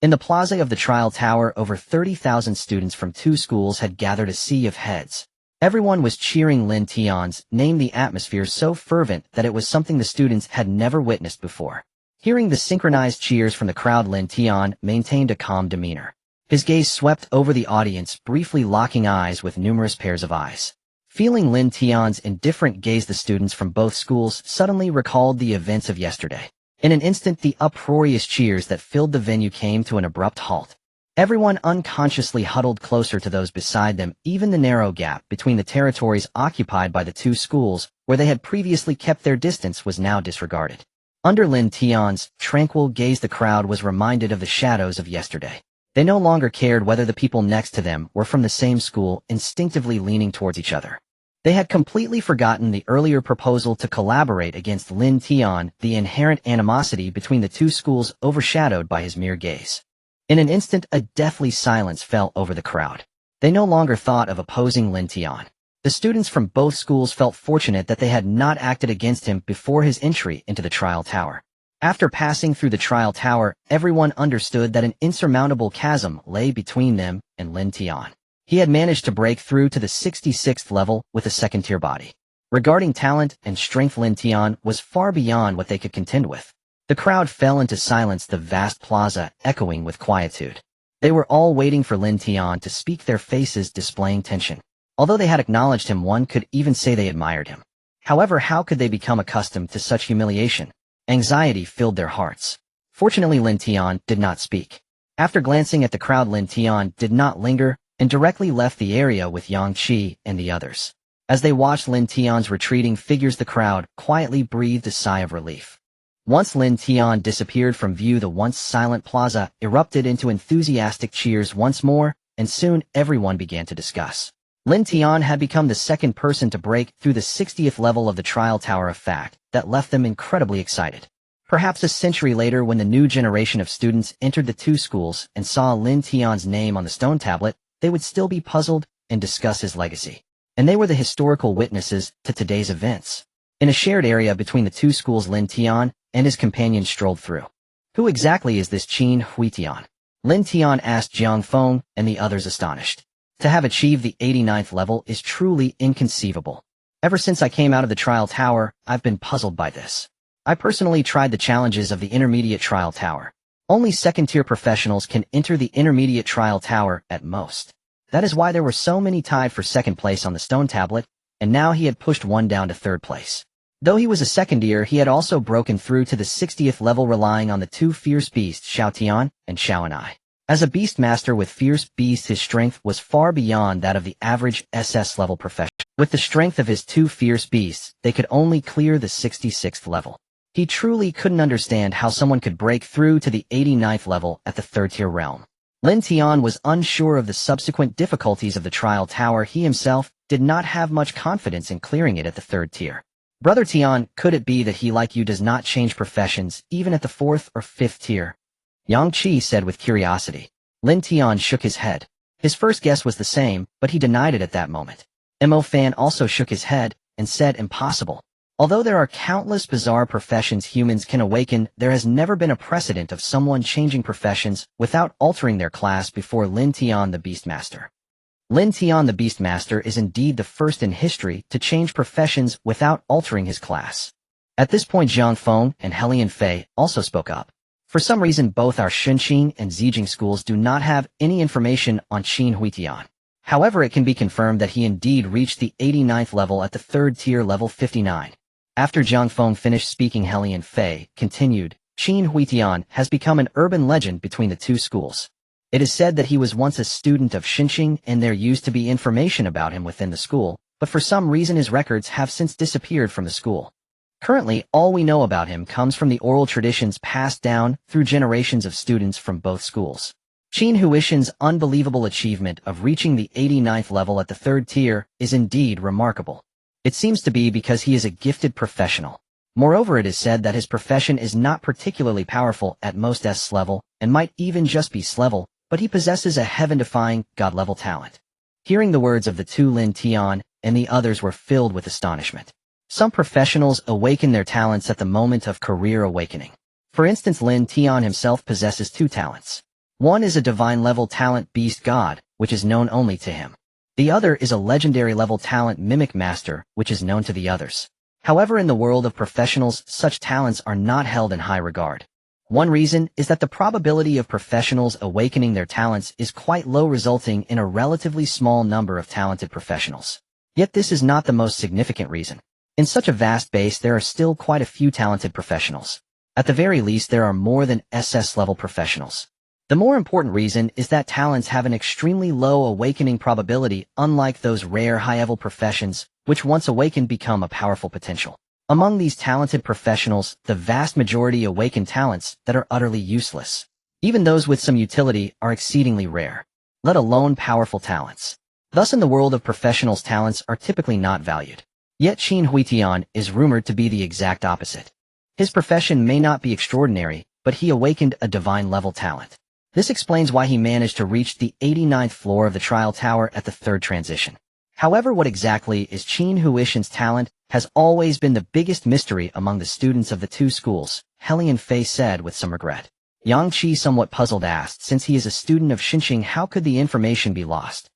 In the plaza of the trial tower, over 30,000 students from two schools had gathered, a sea of heads. Everyone was cheering Lin Tian's name, the atmosphere so fervent that it was something the students had never witnessed before. Hearing the synchronized cheers from the crowd, Lin Tian maintained a calm demeanor. His gaze swept over the audience, briefly locking eyes with numerous pairs of eyes. Feeling Lin Tian's indifferent gaze, the students from both schools suddenly recalled the events of yesterday. In an instant, the uproarious cheers that filled the venue came to an abrupt halt. Everyone unconsciously huddled closer to those beside them. Even the narrow gap between the territories occupied by the two schools, where they had previously kept their distance, was now disregarded. Under Lin Tian's tranquil gaze, the crowd was reminded of the shadows of yesterday. They no longer cared whether the people next to them were from the same school, instinctively leaning towards each other. They had completely forgotten the earlier proposal to collaborate against Lin Tian, the inherent animosity between the two schools overshadowed by his mere gaze. In an instant, a deathly silence fell over the crowd. They no longer thought of opposing Lin Tian. The students from both schools felt fortunate that they had not acted against him before his entry into the trial tower. After passing through the trial tower, everyone understood that an insurmountable chasm lay between them and Lin Tian. He had managed to break through to the 66th level with a second-tier body. Regarding talent and strength, Lin Tian was far beyond what they could contend with. The crowd fell into silence, the vast plaza echoing with quietude. They were all waiting for Lin Tian to speak, their faces displaying tension. Although they had acknowledged him, one could even say they admired him. However, how could they become accustomed to such humiliation? Anxiety filled their hearts. Fortunately, Lin Tian did not speak. After glancing at the crowd, Lin Tian did not linger and directly left the area with Yang Qi and the others. As they watched Lin Tian's retreating figures, the crowd quietly breathed a sigh of relief. Once Lin Tian disappeared from view, the once silent plaza erupted into enthusiastic cheers once more, and soon everyone began to discuss. Lin Tian had become the second person to break through the 60th level of the trial tower, a fact that left them incredibly excited. Perhaps a century later, when the new generation of students entered the two schools and saw Lin Tian's name on the stone tablet, they would still be puzzled and discuss his legacy. And they were the historical witnesses to today's events. In a shared area between the two schools, Lin Tian and his companion strolled through. Who exactly is this Qin Huitian? Lin Tian asked Jiang Feng, and the others astonished. To have achieved the 89th level is truly inconceivable. Ever since I came out of the trial tower, I've been puzzled by this. I personally tried the challenges of the intermediate trial tower. Only second-tier professionals can enter the intermediate trial tower at most. That is why there were so many tied for second place on the stone tablet, and now he had pushed one down to third place. Though he was a second-tier, he had also broken through to the 60th level, relying on the two fierce beasts, Xiao Tian and Xiao Anai. As a beast master with fierce beasts, his strength was far beyond that of the average SS level professional. With the strength of his two fierce beasts, they could only clear the 66th level. He truly couldn't understand how someone could break through to the 89th level at the third-tier realm. Lin Tian was unsure of the subsequent difficulties of the trial tower. He himself did not have much confidence in clearing it at the third tier. Brother Tian, could it be that he, like you, does not change professions even at the fourth or fifth tier? Yang Qi said with curiosity. Lin Tian shook his head. His first guess was the same, but he denied it at that moment. Mo Fan also shook his head and said impossible. Although there are countless bizarre professions humans can awaken, there has never been a precedent of someone changing professions without altering their class before Lin Tian the Beastmaster. Lin Tian the Beastmaster is indeed the first in history to change professions without altering his class. At this point, Zhang Feng and Helian Fei also spoke up. For some reason, both our Shunqing and Zijing schools do not have any information on Qin Huitian. However, it can be confirmed that he indeed reached the 89th level at the third tier, level 59. After Zhang Feng finished speaking, Helian Fei continued, Qin Huitian has become an urban legend between the two schools. It is said that he was once a student of Xinqing and there used to be information about him within the school, but for some reason his records have since disappeared from the school. Currently, all we know about him comes from the oral traditions passed down through generations of students from both schools. Qin Huitian's unbelievable achievement of reaching the 89th level at the third tier is indeed remarkable. It seems to be because he is a gifted professional. Moreover, it is said that his profession is not particularly powerful at most S level, and might even just be S level, but he possesses a heaven-defying, God-level talent. Hearing the words of the two, Lin Tian and the others were filled with astonishment. Some professionals awaken their talents at the moment of career awakening. For instance, Lin Tian himself possesses two talents. One is a divine-level talent, Beast God, which is known only to him. The other is a legendary-level talent, Mimic Master, which is known to the others. However, in the world of professionals, such talents are not held in high regard. One reason is that the probability of professionals awakening their talents is quite low, resulting in a relatively small number of talented professionals. Yet this is not the most significant reason. In such a vast base, there are still quite a few talented professionals. At the very least, there are more than SS-level professionals. The more important reason is that talents have an extremely low awakening probability, unlike those rare high-level professions, which once awakened become a powerful potential. Among these talented professionals, the vast majority awaken talents that are utterly useless. Even those with some utility are exceedingly rare, let alone powerful talents. Thus in the world of professionals, talents are typically not valued. Yet Qin Tian is rumored to be the exact opposite. His profession may not be extraordinary, but he awakened a divine-level talent. This explains why he managed to reach the 89th floor of the trial tower at the third transition. However, what exactly is Qin Huishan's talent has always been the biggest mystery among the students of the two schools, Helian Fei said with some regret. Yang Qi, somewhat puzzled, asked, since he is a student of Xinqing, how could the information be lost?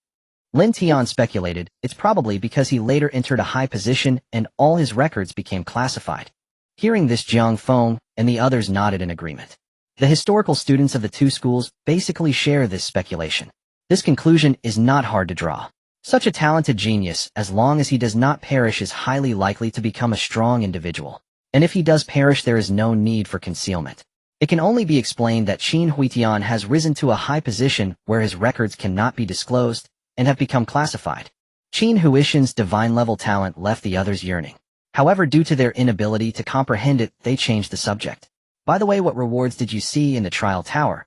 Lin Tian speculated, it's probably because he later entered a high position and all his records became classified. Hearing this, Jiang Feng and the others nodded in agreement. The historical students of the two schools basically share this speculation. This conclusion is not hard to draw. Such a talented genius, as long as he does not perish, is highly likely to become a strong individual. And if he does perish, there is no need for concealment. It can only be explained that Qin Huitian has risen to a high position where his records cannot be disclosed and have become classified. Qin Huishan's divine-level talent left the others yearning. However, due to their inability to comprehend it, they changed the subject. By the way, what rewards did you see in the trial tower?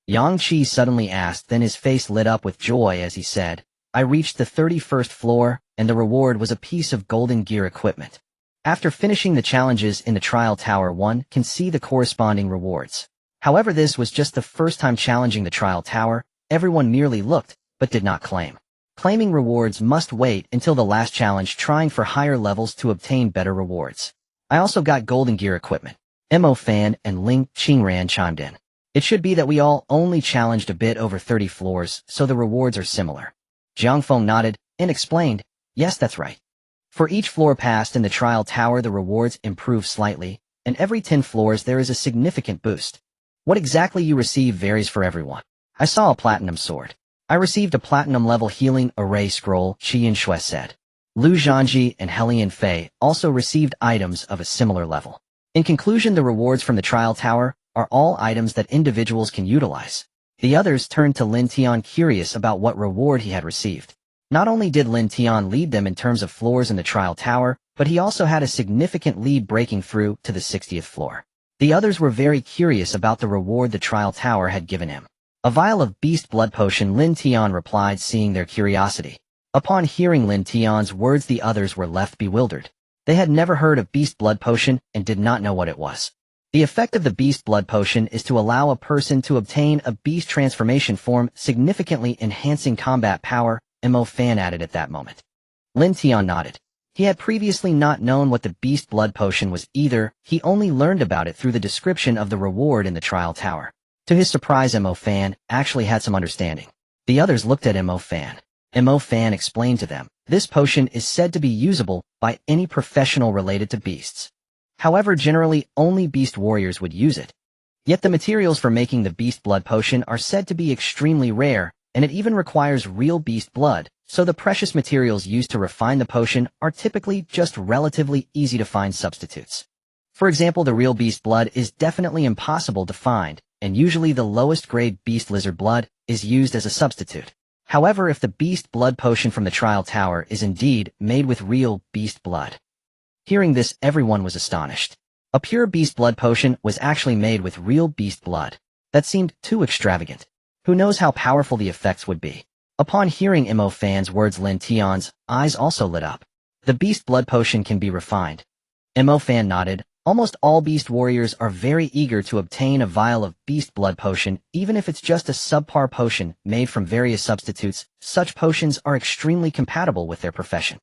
Yang Qi suddenly asked, then his face lit up with joy as he said, I reached the 31st floor, and the reward was a piece of golden gear equipment. After finishing the challenges in the trial tower, one can see the corresponding rewards. However, this was just the first time challenging the trial tower. Everyone merely looked, but did not claim. Claiming rewards must wait until the last challenge, trying for higher levels to obtain better rewards. I also got golden gear equipment. Mo Fan and Ling Qingran chimed in. It should be that we all only challenged a bit over 30 floors, so the rewards are similar. Jiang Feng nodded and explained, yes, that's right. For each floor passed in the trial tower, the rewards improve slightly, and every 10 floors there is a significant boost. What exactly you receive varies for everyone. I saw a platinum sword. I received a platinum-level healing array scroll, Qian Shui said. Lu Zhangji and Helian Fei also received items of a similar level. In conclusion, the rewards from the trial tower are all items that individuals can utilize. The others turned to Lin Tian, curious about what reward he had received. Not only did Lin Tian lead them in terms of floors in the trial tower, but he also had a significant lead, breaking through to the 60th floor. The others were very curious about the reward the trial tower had given him. A vial of beast blood potion, Lin Tian replied, seeing their curiosity. Upon hearing Lin Tian's words, the others were left bewildered. They had never heard of beast blood potion and did not know what it was. The effect of the beast blood potion is to allow a person to obtain a beast transformation form, significantly enhancing combat power, Mo Fan added at that moment. Lin Tian nodded. He had previously not known what the beast blood potion was either, he only learned about it through the description of the reward in the trial tower. To his surprise, Mo Fan actually had some understanding. The others looked at Mo Fan. Mo Fan explained to them, this potion is said to be usable by any professional related to beasts. However, generally only beast warriors would use it. Yet the materials for making the beast blood potion are said to be extremely rare, and it even requires real beast blood, so the precious materials used to refine the potion are typically just relatively easy to find substitutes. For example, the real beast blood is definitely impossible to find, and usually the lowest grade beast lizard blood is used as a substitute. However, if the beast blood potion from the trial tower is indeed made with real beast blood. Hearing this, everyone was astonished. A pure beast blood potion was actually made with real beast blood. That seemed too extravagant. Who knows how powerful the effects would be? Upon hearing Mo Fan's words, Lin Tian's eyes also lit up. The beast blood potion can be refined. Mo Fan nodded. Almost all beast warriors are very eager to obtain a vial of beast blood potion, even if it's just a subpar potion made from various substitutes. Such potions are extremely compatible with their profession.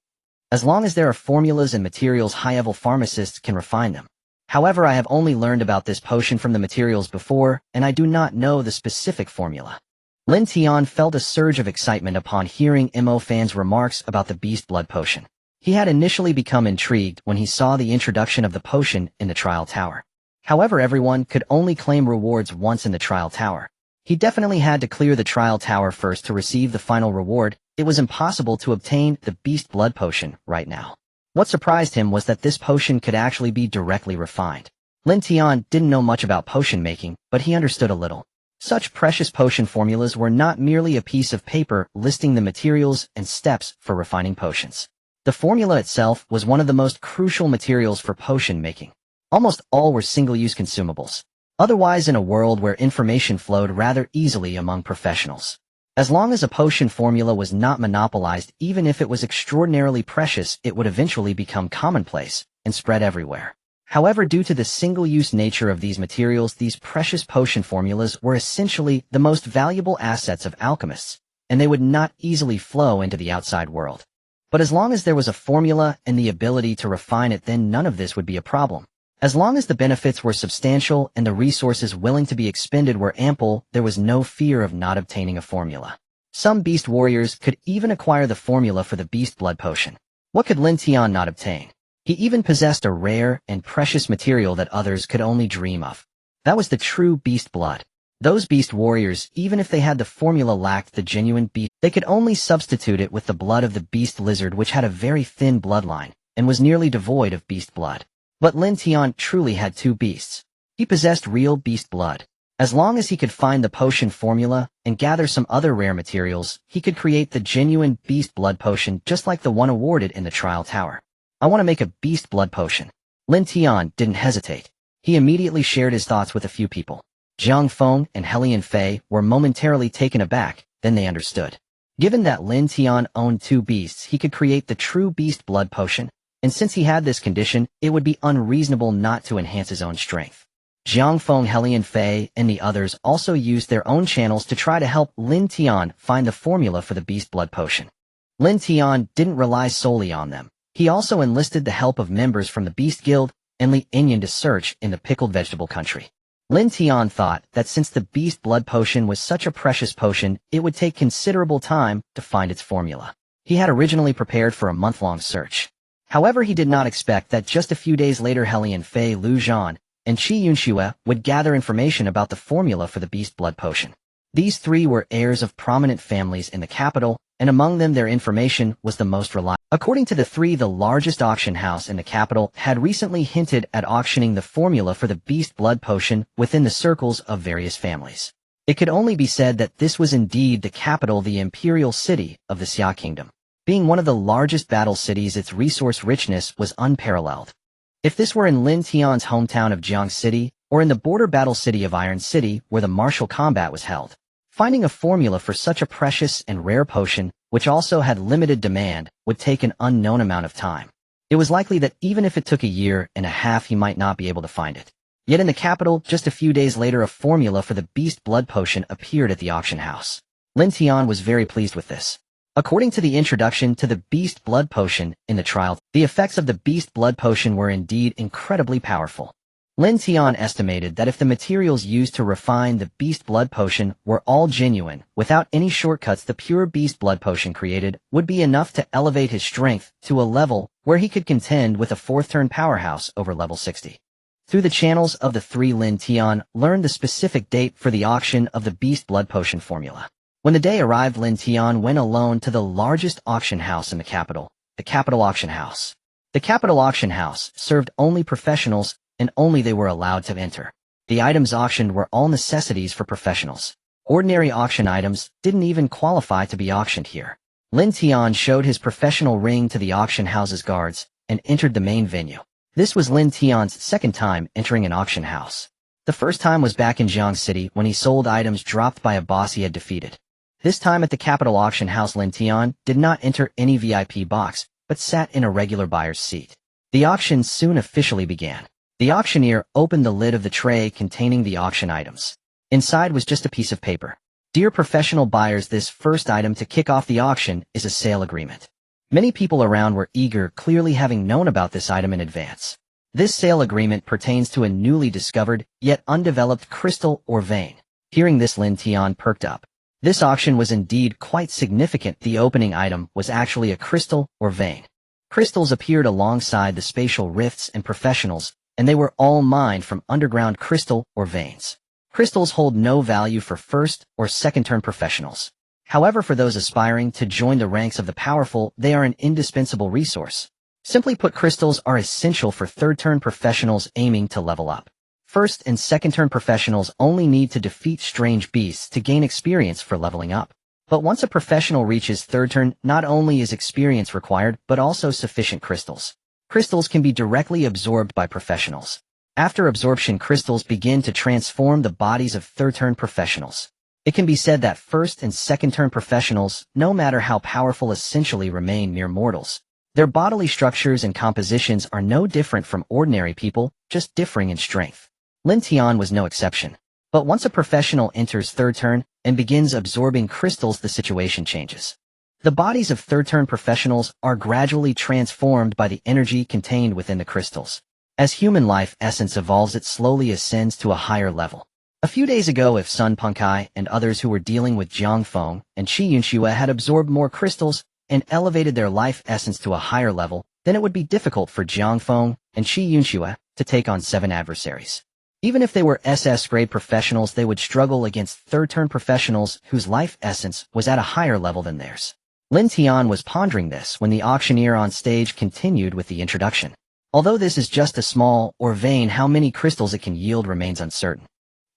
As long as there are formulas and materials, high-level pharmacists can refine them. However, I have only learned about this potion from the materials before, and I do not know the specific formula. Lin Tian felt a surge of excitement upon hearing Mo Fan's remarks about the beast blood potion. He had initially become intrigued when he saw the introduction of the potion in the trial tower. However, everyone could only claim rewards once in the trial tower. He definitely had to clear the trial tower first to receive the final reward. It was impossible to obtain the beast blood potion right now. What surprised him was that this potion could actually be directly refined. Lin Tian didn't know much about potion making, but he understood a little. Such precious potion formulas were not merely a piece of paper listing the materials and steps for refining potions. The formula itself was one of the most crucial materials for potion making. Almost all were single-use consumables. Otherwise, in a world where information flowed rather easily among professionals. As long as a potion formula was not monopolized, even if it was extraordinarily precious, it would eventually become commonplace and spread everywhere. However, due to the single-use nature of these materials, these precious potion formulas were essentially the most valuable assets of alchemists, and they would not easily flow into the outside world. But as long as there was a formula and the ability to refine it, then none of this would be a problem. As long as the benefits were substantial and the resources willing to be expended were ample, there was no fear of not obtaining a formula. Some beast warriors could even acquire the formula for the beast blood potion. What could Lin Tian not obtain? He even possessed a rare and precious material that others could only dream of. That was the true beast blood. Those beast warriors, even if they had the formula, lacked the genuine beast. They could only substitute it with the blood of the beast lizard, which had a very thin bloodline and was nearly devoid of beast blood. But Lin Tian truly had two beasts. He possessed real beast blood. As long as he could find the potion formula and gather some other rare materials, he could create the genuine beast blood potion just like the one awarded in the trial tower. I want to make a beast blood potion. Lin Tian didn't hesitate. He immediately shared his thoughts with a few people. Jiang Feng and Helian Fei were momentarily taken aback, then they understood. Given that Lin Tian owned two beasts, he could create the true beast blood potion, and since he had this condition, it would be unreasonable not to enhance his own strength. Jiang Feng, Helian Fei, and the others also used their own channels to try to help Lin Tian find the formula for the beast blood potion. Lin Tian didn't rely solely on them. He also enlisted the help of members from the Beast Guild and Li Inyan to search in the pickled vegetable country. Lin Tian thought that since the beast blood potion was such a precious potion, it would take considerable time to find its formula. He had originally prepared for a month-long search. However, he did not expect that just a few days later Helian Fei, Lu Zhan, and Qi Yunxue would gather information about the formula for the beast blood potion. These three were heirs of prominent families in the capital, and among them their information was the most reliable. According to the three, the largest auction house in the capital had recently hinted at auctioning the formula for the beast blood potion within the circles of various families. It could only be said that this was indeed the capital, the imperial city of the Xia Kingdom. Being one of the largest battle cities, its resource richness was unparalleled. If this were in Lin Tian's hometown of Jiang City, or in the border battle city of Iron City where the martial combat was held, finding a formula for such a precious and rare potion, which also had limited demand, would take an unknown amount of time. It was likely that even if it took a year and a half, he might not be able to find it. Yet in the capital, just a few days later, a formula for the beast blood potion appeared at the auction house. Lin Tian was very pleased with this. According to the introduction to the beast blood potion in the trial, the effects of the beast blood potion were indeed incredibly powerful. Lin Tian estimated that if the materials used to refine the beast blood potion were all genuine, without any shortcuts, the pure beast blood potion created would be enough to elevate his strength to a level where he could contend with a fourth-turn powerhouse over level 60. Through the channels of the three, Lin Tian learned the specific date for the auction of the beast blood potion formula. When the day arrived, Lin Tian went alone to the largest auction house in the capital auction house. The capital auction house served only professionals, and only they were allowed to enter. The items auctioned were all necessities for professionals. Ordinary auction items didn't even qualify to be auctioned here. Lin Tian showed his professional ring to the auction house's guards and entered the main venue. This was Lin Tian's second time entering an auction house. The first time was back in Jiang City when he sold items dropped by a boss he had defeated. This time at the capital auction house, Lin Tian did not enter any VIP box, but sat in a regular buyer's seat. The auction soon officially began. The auctioneer opened the lid of the tray containing the auction items. Inside was just a piece of paper. Dear professional buyers, this first item to kick off the auction is a sale agreement. Many people around were eager, clearly having known about this item in advance. This sale agreement pertains to a newly discovered, yet undeveloped crystal or vein. Hearing this, Lin Tian perked up. This auction was indeed quite significant. The opening item was actually a crystal or vein. Crystals appeared alongside the spatial rifts and professionals, and they were all mined from underground crystal or veins. Crystals hold no value for first or second turn professionals. However, for those aspiring to join the ranks of the powerful, they are an indispensable resource. Simply put, crystals are essential for third turn professionals aiming to level up. First and second turn professionals only need to defeat strange beasts to gain experience for leveling up. But once a professional reaches third turn, not only is experience required, but also sufficient crystals. Crystals can be directly absorbed by professionals. After absorption, crystals begin to transform the bodies of third turn professionals. It can be said that first and second turn professionals, no matter how powerful, essentially remain mere mortals. Their bodily structures and compositions are no different from ordinary people, just differing in strength. Lin Tian was no exception. But once a professional enters third turn and begins absorbing crystals, the situation changes. The bodies of third turn professionals are gradually transformed by the energy contained within the crystals. As human life essence evolves, it slowly ascends to a higher level. A few days ago, if Sun Pengkai and others who were dealing with Jiang Feng and Qi Yunxue had absorbed more crystals and elevated their life essence to a higher level, then it would be difficult for Jiang Feng and Qi Yunxue to take on 7 adversaries. Even if they were SS-grade professionals, they would struggle against third-turn professionals whose life essence was at a higher level than theirs. Lin Tian was pondering this when the auctioneer on stage continued with the introduction. Although this is just a small or vein, how many crystals it can yield remains uncertain.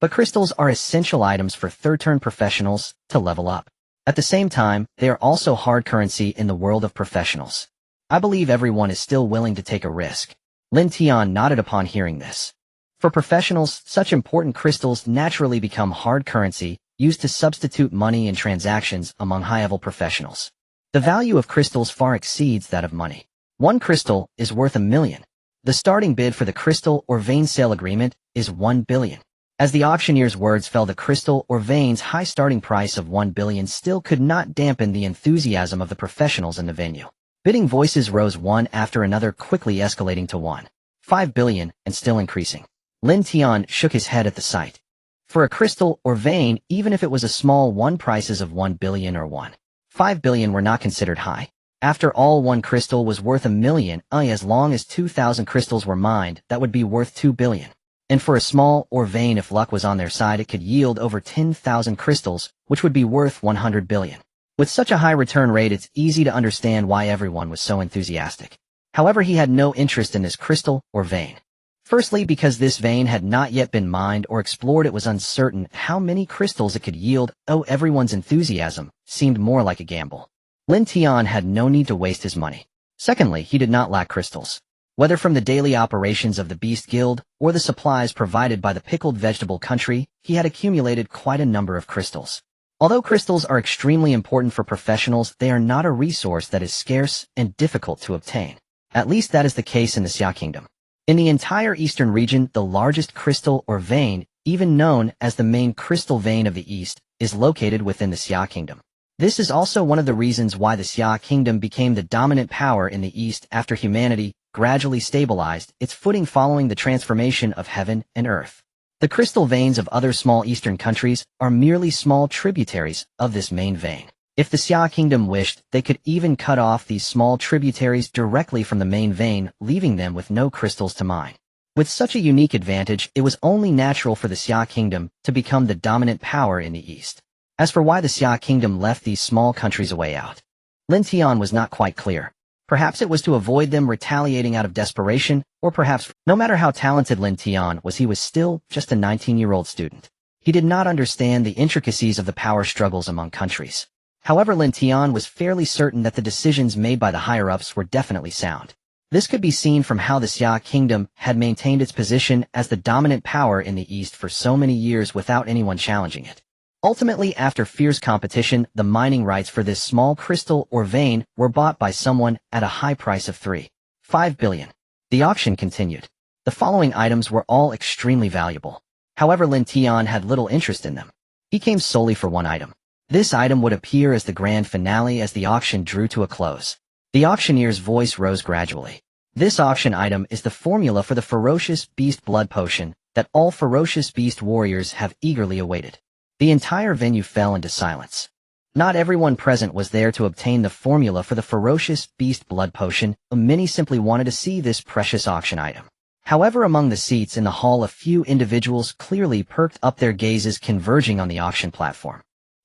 But crystals are essential items for third-turn professionals to level up. At the same time, they are also hard currency in the world of professionals. I believe everyone is still willing to take a risk. Lin Tian nodded upon hearing this. For professionals, such important crystals naturally become hard currency, used to substitute money in transactions among high-level professionals. The value of crystals far exceeds that of money. One crystal is worth 1 million. The starting bid for the crystal or vein sale agreement is 1 billion. As the auctioneer's words fell, the crystal or vein's high starting price of 1 billion still could not dampen the enthusiasm of the professionals in the venue. Bidding voices rose one after another, quickly escalating to 1.5 billion and still increasing. Lin Tian shook his head at the sight. For a crystal or vein, even if it was a small one, prices of 1 billion or 1.5 billion were not considered high. After all, one crystal was worth 1 million, as long as 2,000 crystals were mined, that would be worth 2 billion. And for a small or vein, if luck was on their side, it could yield over 10,000 crystals, which would be worth 100 billion. With such a high return rate, it's easy to understand why everyone was so enthusiastic. However, he had no interest in this crystal or vein. Firstly, because this vein had not yet been mined or explored, it was uncertain how many crystals it could yield. Everyone's enthusiasm seemed more like a gamble. Lin Tian had no need to waste his money. Secondly, he did not lack crystals. Whether from the daily operations of the Beast Guild or the supplies provided by the pickled vegetable country, he had accumulated quite a number of crystals. Although crystals are extremely important for professionals, they are not a resource that is scarce and difficult to obtain. At least that is the case in the Xia Kingdom. In the entire eastern region, the largest crystal or vein, even known as the main crystal vein of the East, is located within the Xia Kingdom. This is also one of the reasons why the Xia Kingdom became the dominant power in the East after humanity gradually stabilized its footing following the transformation of heaven and earth. The crystal veins of other small eastern countries are merely small tributaries of this main vein. If the Xia Kingdom wished, they could even cut off these small tributaries directly from the main vein, leaving them with no crystals to mine. With such a unique advantage, it was only natural for the Xia Kingdom to become the dominant power in the East. As for why the Xia Kingdom left these small countries a way out, Lin Tian was not quite clear. Perhaps it was to avoid them retaliating out of desperation, or perhaps, no matter how talented Lin Tian was, he was still just a 19-year-old student. He did not understand the intricacies of the power struggles among countries. However, Lin Tian was fairly certain that the decisions made by the higher-ups were definitely sound. This could be seen from how the Xia Kingdom had maintained its position as the dominant power in the East for so many years without anyone challenging it. Ultimately, after fierce competition, the mining rights for this small crystal or vein were bought by someone at a high price of 3.5 billion. The auction continued. The following items were all extremely valuable. However, Lin Tian had little interest in them. He came solely for one item. This item would appear as the grand finale as the auction drew to a close. The auctioneer's voice rose gradually. This auction item is the formula for the ferocious beast blood potion that all ferocious beast warriors have eagerly awaited. The entire venue fell into silence. Not everyone present was there to obtain the formula for the ferocious beast blood potion. Many simply wanted to see this precious auction item. However, among the seats in the hall, a few individuals clearly perked up their gazes, converging on the auction platform.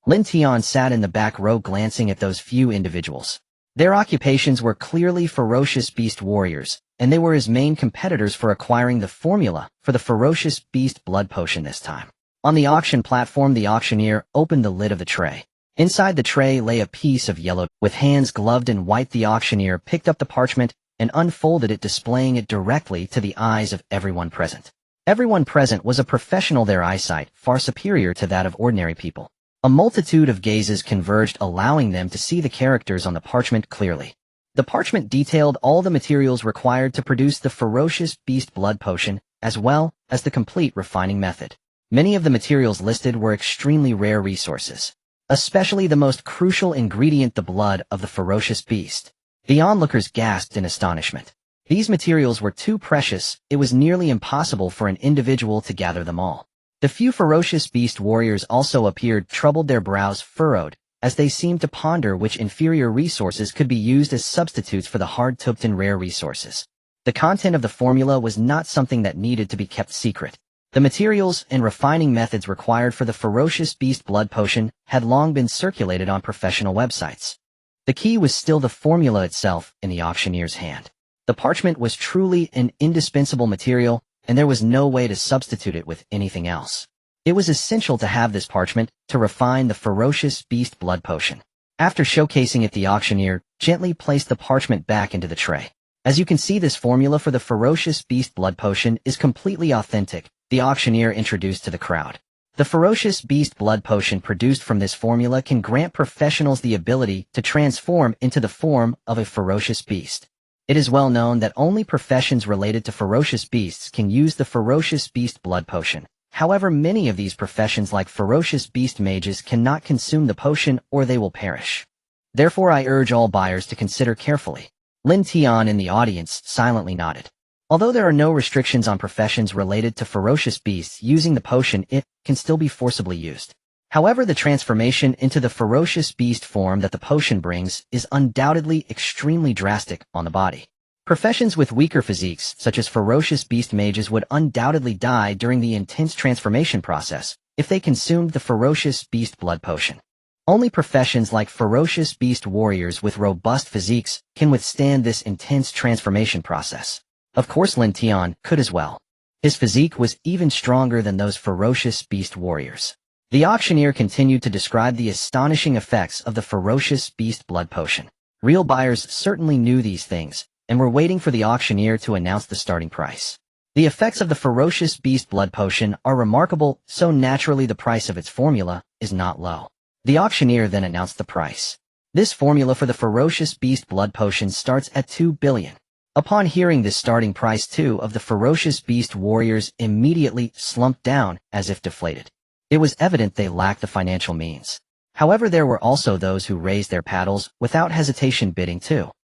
Lin Tian sat in the back row, glancing at those few individuals. Their occupations were clearly ferocious beast warriors, and they were his main competitors for acquiring the formula for the ferocious beast blood potion this time. On the auction platform, the auctioneer opened the lid of the tray. Inside the tray lay a piece of yellow. With hands gloved in white, the auctioneer picked up the parchment and unfolded it, displaying it directly to the eyes of everyone present. Everyone present was a professional, their eyesight far superior to that of ordinary people. A multitude of gazes converged, allowing them to see the characters on the parchment clearly. The parchment detailed all the materials required to produce the ferocious beast blood potion, as well as the complete refining method. Many of the materials listed were extremely rare resources, especially the most crucial ingredient, the blood of the ferocious beast. The onlookers gasped in astonishment. These materials were too precious, it was nearly impossible for an individual to gather them all. The few ferocious beast warriors also appeared troubled, their brows furrowed, as they seemed to ponder which inferior resources could be used as substitutes for the hard-to obtain rare resources. The content of the formula was not something that needed to be kept secret. The materials and refining methods required for the ferocious beast blood potion had long been circulated on professional websites. The key was still the formula itself in the auctioneer's hand. The parchment was truly an indispensable material, and there was no way to substitute it with anything else. It was essential to have this parchment to refine the ferocious beast blood potion. After showcasing it, the auctioneer gently placed the parchment back into the tray. As you can see, this formula for the ferocious beast blood potion is completely authentic, the auctioneer introduced to the crowd. The ferocious beast blood potion produced from this formula can grant professionals the ability to transform into the form of a ferocious beast. It is well known that only professions related to ferocious beasts can use the ferocious beast blood potion. However, many of these professions, like ferocious beast mages, cannot consume the potion or they will perish. Therefore, I urge all buyers to consider carefully. Lin Tian in the audience silently nodded. Although there are no restrictions on professions related to ferocious beasts using the potion, it can still be forcibly used. However, the transformation into the ferocious beast form that the potion brings is undoubtedly extremely drastic on the body. Professions with weaker physiques, such as ferocious beast mages, would undoubtedly die during the intense transformation process if they consumed the ferocious beast blood potion. Only professions like ferocious beast warriors with robust physiques can withstand this intense transformation process. Of course, Lin Tian could as well. His physique was even stronger than those ferocious beast warriors. The auctioneer continued to describe the astonishing effects of the ferocious beast blood potion. Real buyers certainly knew these things, and were waiting for the auctioneer to announce the starting price. The effects of the ferocious beast blood potion are remarkable, so naturally the price of its formula is not low. The auctioneer then announced the price. This formula for the ferocious beast blood potion starts at 2 billion. Upon hearing this starting price, two of the ferocious beast warriors immediately slumped down as if deflated. It was evident they lacked the financial means. However, there were also those who raised their paddles without hesitation, bidding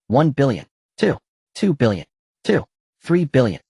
1 billion, 2 billion, 3 billion.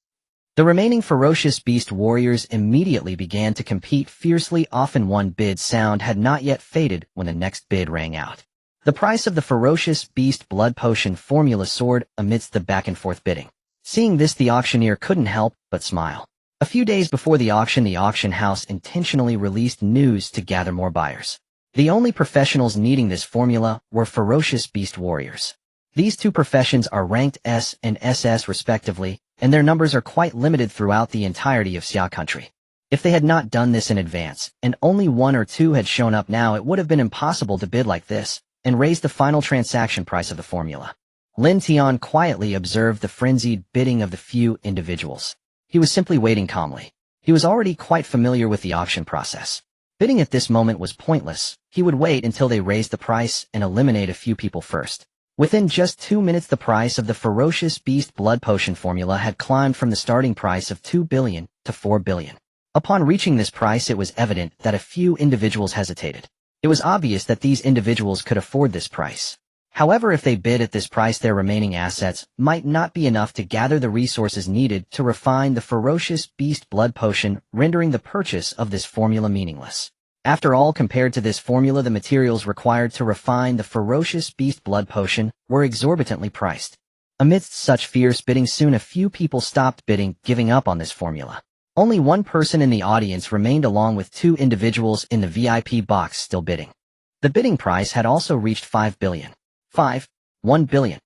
The remaining ferocious beast warriors immediately began to compete fiercely. Often one bid sound had not yet faded when the next bid rang out. The price of the ferocious beast blood potion formula soared amidst the back-and-forth bidding. Seeing this, the auctioneer couldn't help but smile. A few days before the auction house intentionally released news to gather more buyers. The only professionals needing this formula were ferocious beast warriors. These two professions are ranked S and SS respectively, and their numbers are quite limited throughout the entirety of Xia country. If they had not done this in advance, and only one or two had shown up now, it would have been impossible to bid like this and raise the final transaction price of the formula. Lin Tian quietly observed the frenzied bidding of the few individuals. He was simply waiting calmly. He was already quite familiar with the auction process. Bidding at this moment was pointless. He would wait until they raised the price and eliminate a few people first. Within just 2 minutes, the price of the ferocious beast blood potion formula had climbed from the starting price of 2 billion to 4 billion. Upon reaching this price, it was evident that a few individuals hesitated. It was obvious that these individuals could afford this price. However, if they bid at this price, their remaining assets might not be enough to gather the resources needed to refine the ferocious beast blood potion, rendering the purchase of this formula meaningless. After all, compared to this formula, the materials required to refine the ferocious beast blood potion were exorbitantly priced. Amidst such fierce bidding, soon a few people stopped bidding, giving up on this formula. Only one person in the audience remained, along with 2 individuals in the VIP box still bidding. The bidding price had also reached 5 billion. 1 billion,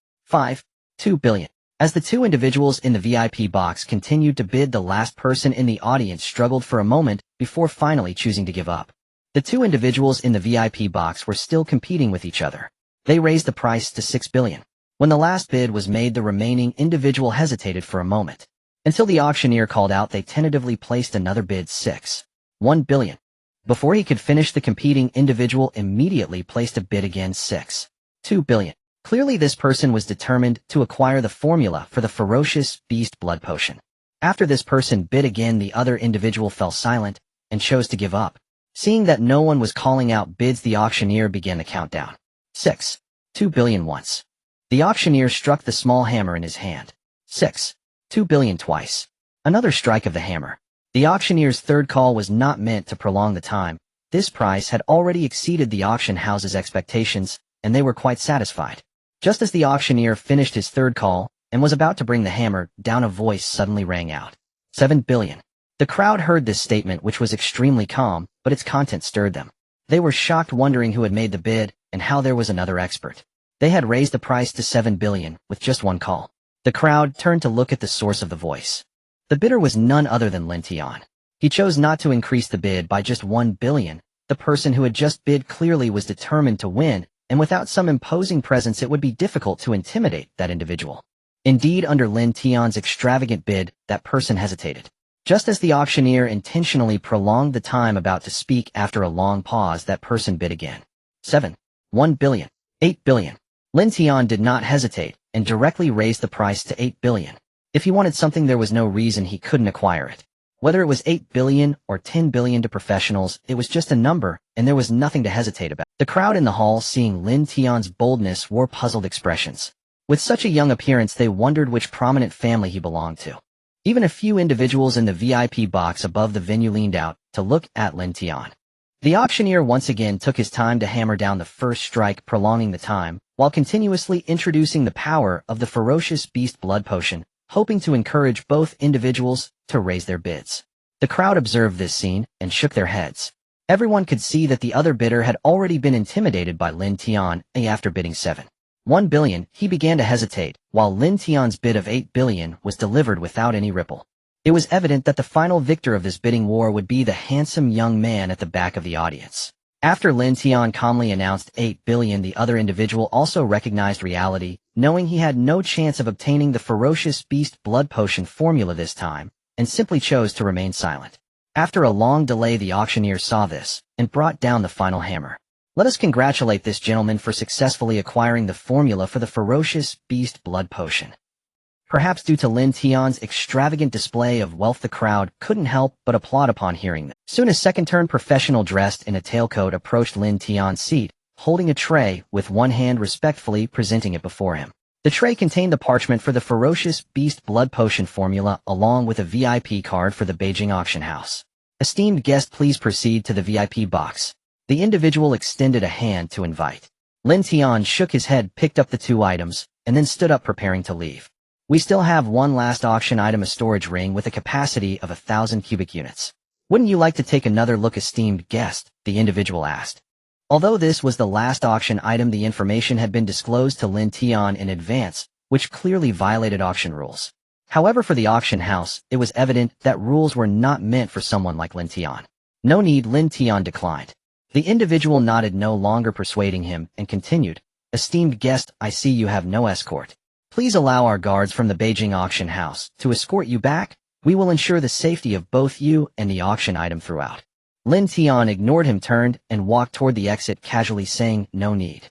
2 billion. As the 2 individuals in the VIP box continued to bid, the last person in the audience struggled for a moment before finally choosing to give up. The 2 individuals in the VIP box were still competing with each other. They raised the price to 6 billion. When the last bid was made, the remaining individual hesitated for a moment. Until the auctioneer called out, they tentatively placed another bid, 1 billion. Before he could finish, the competing individual immediately placed a bid again, 6.2 billion. Clearly this person was determined to acquire the formula for the ferocious beast blood potion. After this person bid again, the other individual fell silent and chose to give up. Seeing that no one was calling out bids, the auctioneer began the countdown. 6.2 billion once. The auctioneer struck the small hammer in his hand. 6.2 billion twice. Another strike of the hammer. The auctioneer's third call was not meant to prolong the time. This price had already exceeded the auction house's expectations, and they were quite satisfied. Just as the auctioneer finished his third call and was about to bring the hammer down, a voice suddenly rang out. 7 billion. The crowd heard this statement, which was extremely calm, but its content stirred them. They were shocked, wondering who had made the bid and how there was another expert. They had raised the price to 7 billion with just one call. The crowd turned to look at the source of the voice. The bidder was none other than Lin Tian. He chose not to increase the bid by just 1 billion. The person who had just bid clearly was determined to win, and without some imposing presence it would be difficult to intimidate that individual. Indeed, under Lin Tian's extravagant bid, that person hesitated. Just as the auctioneer intentionally prolonged the time about to speak, after a long pause, that person bid again. 1 billion. 8 billion. Lin Tian did not hesitate and directly raised the price to 8 billion. If he wanted something, there was no reason he couldn't acquire it. Whether it was 8 billion or 10 billion to professionals, it was just a number, and there was nothing to hesitate about. The crowd in the hall, seeing Lin Tian's boldness, wore puzzled expressions. With such a young appearance, they wondered which prominent family he belonged to. Even a few individuals in the VIP box above the venue leaned out to look at Lin Tian. The auctioneer once again took his time to hammer down the first strike, prolonging the time, while continuously introducing the power of the ferocious beast blood potion, hoping to encourage both individuals to raise their bids. The crowd observed this scene and shook their heads. Everyone could see that the other bidder had already been intimidated by Lin Tian. After bidding 1 billion, he began to hesitate, while Lin Tian's bid of 8 billion was delivered without any ripple. It was evident that the final victor of this bidding war would be the handsome young man at the back of the audience. After Lin Tian calmly announced 8 billion, the other individual also recognized reality, knowing he had no chance of obtaining the ferocious beast blood potion formula this time, and simply chose to remain silent. After a long delay, the auctioneer saw this and brought down the final hammer. Let us congratulate this gentleman for successfully acquiring the formula for the ferocious beast blood potion. Perhaps due to Lin Tian's extravagant display of wealth, the crowd couldn't help but applaud upon hearing this. Soon a second-turn professional dressed in a tailcoat approached Lin Tian's seat, holding a tray with one hand, respectfully presenting it before him. The tray contained the parchment for the ferocious beast blood potion formula, along with a VIP card for the Beijing auction house. Esteemed guest, please proceed to the VIP box. The individual extended a hand to invite. Lin Tian shook his head, picked up the two items, and then stood up, preparing to leave. We still have one last auction item, a storage ring with a capacity of 1,000 cubic units. Wouldn't you like to take another look, esteemed guest? The individual asked. Although this was the last auction item, the information had been disclosed to Lin Tian in advance, which clearly violated auction rules. However, for the auction house, it was evident that rules were not meant for someone like Lin Tian. No need, Lin Tian declined. The individual nodded, no longer persuading him, and continued. Esteemed guest, I see you have no escort. Please allow our guards from the Beijing auction house to escort you back. We will ensure the safety of both you and the auction item throughout. Lin Tian ignored him, turned, and walked toward the exit, casually saying, no need.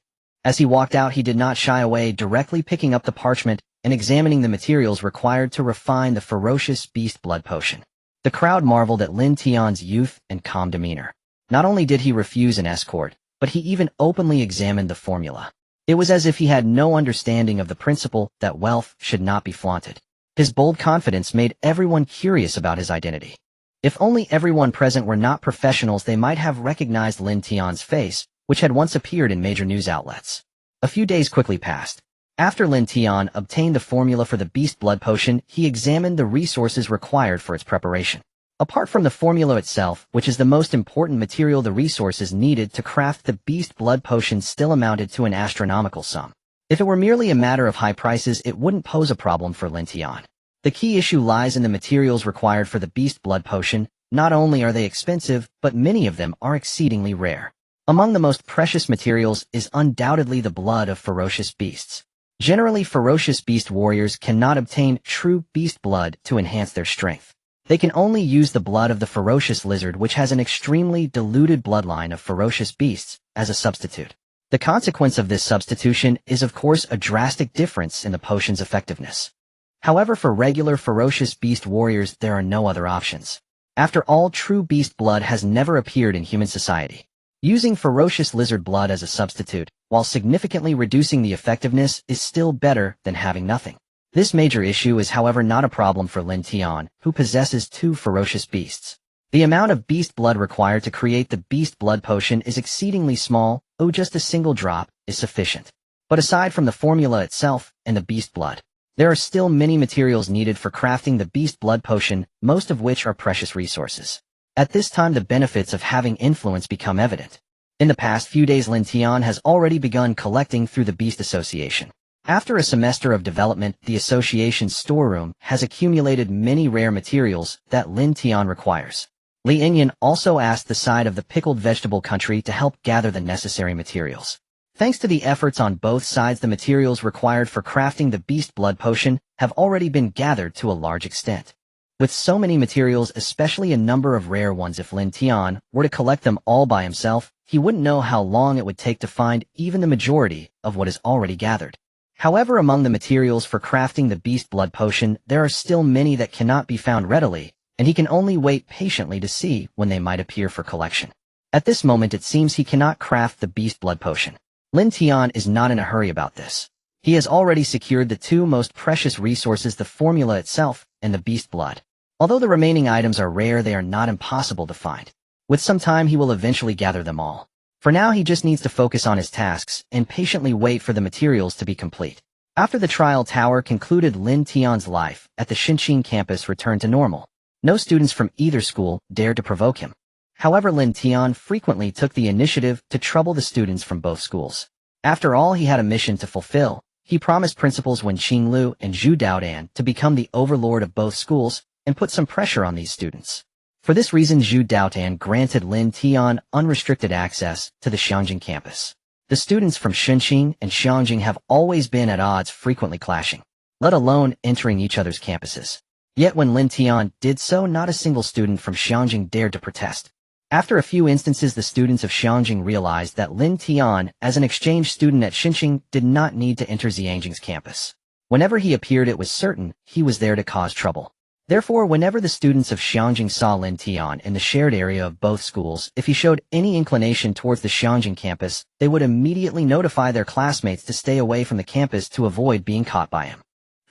As he walked out, he did not shy away, directly picking up the parchment and examining the materials required to refine the ferocious beast blood potion. The crowd marveled at Lin Tian's youth and calm demeanor. Not only did he refuse an escort, but he even openly examined the formula. It was as if he had no understanding of the principle that wealth should not be flaunted. His bold confidence made everyone curious about his identity. If only everyone present were not professionals, they might have recognized Lin Tian's face, which had once appeared in major news outlets. A few days quickly passed. After Lin Tian obtained the formula for the beast blood potion, he examined the resources required for its preparation. Apart from the formula itself, which is the most important material, the resources needed to craft the beast blood potion still amounted to an astronomical sum. If it were merely a matter of high prices, it wouldn't pose a problem for Lin Tian. The key issue lies in the materials required for the beast blood potion. Not only are they expensive, but many of them are exceedingly rare. Among the most precious materials is undoubtedly the blood of ferocious beasts. Generally, ferocious beast warriors cannot obtain true beast blood to enhance their strength. They can only use the blood of the ferocious lizard, which has an extremely diluted bloodline of ferocious beasts, as a substitute. The consequence of this substitution is of course a drastic difference in the potion's effectiveness. However, for regular ferocious beast warriors there are no other options. After all, true beast blood has never appeared in human society. Using ferocious lizard blood as a substitute, while significantly reducing the effectiveness, is still better than having nothing. This major issue is however not a problem for Lin Tian, who possesses 2 ferocious beasts. The amount of beast blood required to create the beast blood potion is exceedingly small, just a single drop is sufficient. But aside from the formula itself and the beast blood, there are still many materials needed for crafting the beast blood potion, most of which are precious resources. At this time the benefits of having influence become evident. In the past few days Lin Tian has already begun collecting through the Beast Association. After a semester of development, the association's storeroom has accumulated many rare materials that Lin Tian requires. Lin also asked the side of the pickled vegetable country to help gather the necessary materials. Thanks to the efforts on both sides, the materials required for crafting the beast blood potion have already been gathered to a large extent. With so many materials, especially a number of rare ones, if Lin Tian were to collect them all by himself, he wouldn't know how long it would take to find even the majority of what is already gathered. However, among the materials for crafting the beast blood potion, there are still many that cannot be found readily, and he can only wait patiently to see when they might appear for collection. At this moment it seems he cannot craft the beast blood potion. Lin Tian is not in a hurry about this. He has already secured the 2 most precious resources, the formula itself and the beast blood. Although the remaining items are rare, they are not impossible to find. With some time he will eventually gather them all. For now he just needs to focus on his tasks and patiently wait for the materials to be complete. After the trial tower concluded, Lin Tian's life at the Xinqing campus returned to normal. No students from either school dared to provoke him. However, Lin Tian frequently took the initiative to trouble the students from both schools. After all, he had a mission to fulfill. He promised Principals Wen Qinglu and Zhu Daodan to become the overlord of both schools and put some pressure on these students. For this reason, Zhu Daodan granted Lin Tian unrestricted access to the Xiangjing campus. The students from Xinqing and Xiangjing have always been at odds, frequently clashing, let alone entering each other's campuses. Yet when Lin Tian did so, not a single student from Xiangjing dared to protest. After a few instances, the students of Xiangjing realized that Lin Tian, as an exchange student at Xinqing, did not need to enter Xiangjing's campus. Whenever he appeared, it was certain he was there to cause trouble. Therefore, whenever the students of Xiangjing saw Lin Tian in the shared area of both schools, if he showed any inclination towards the Xiangjing campus, they would immediately notify their classmates to stay away from the campus to avoid being caught by him.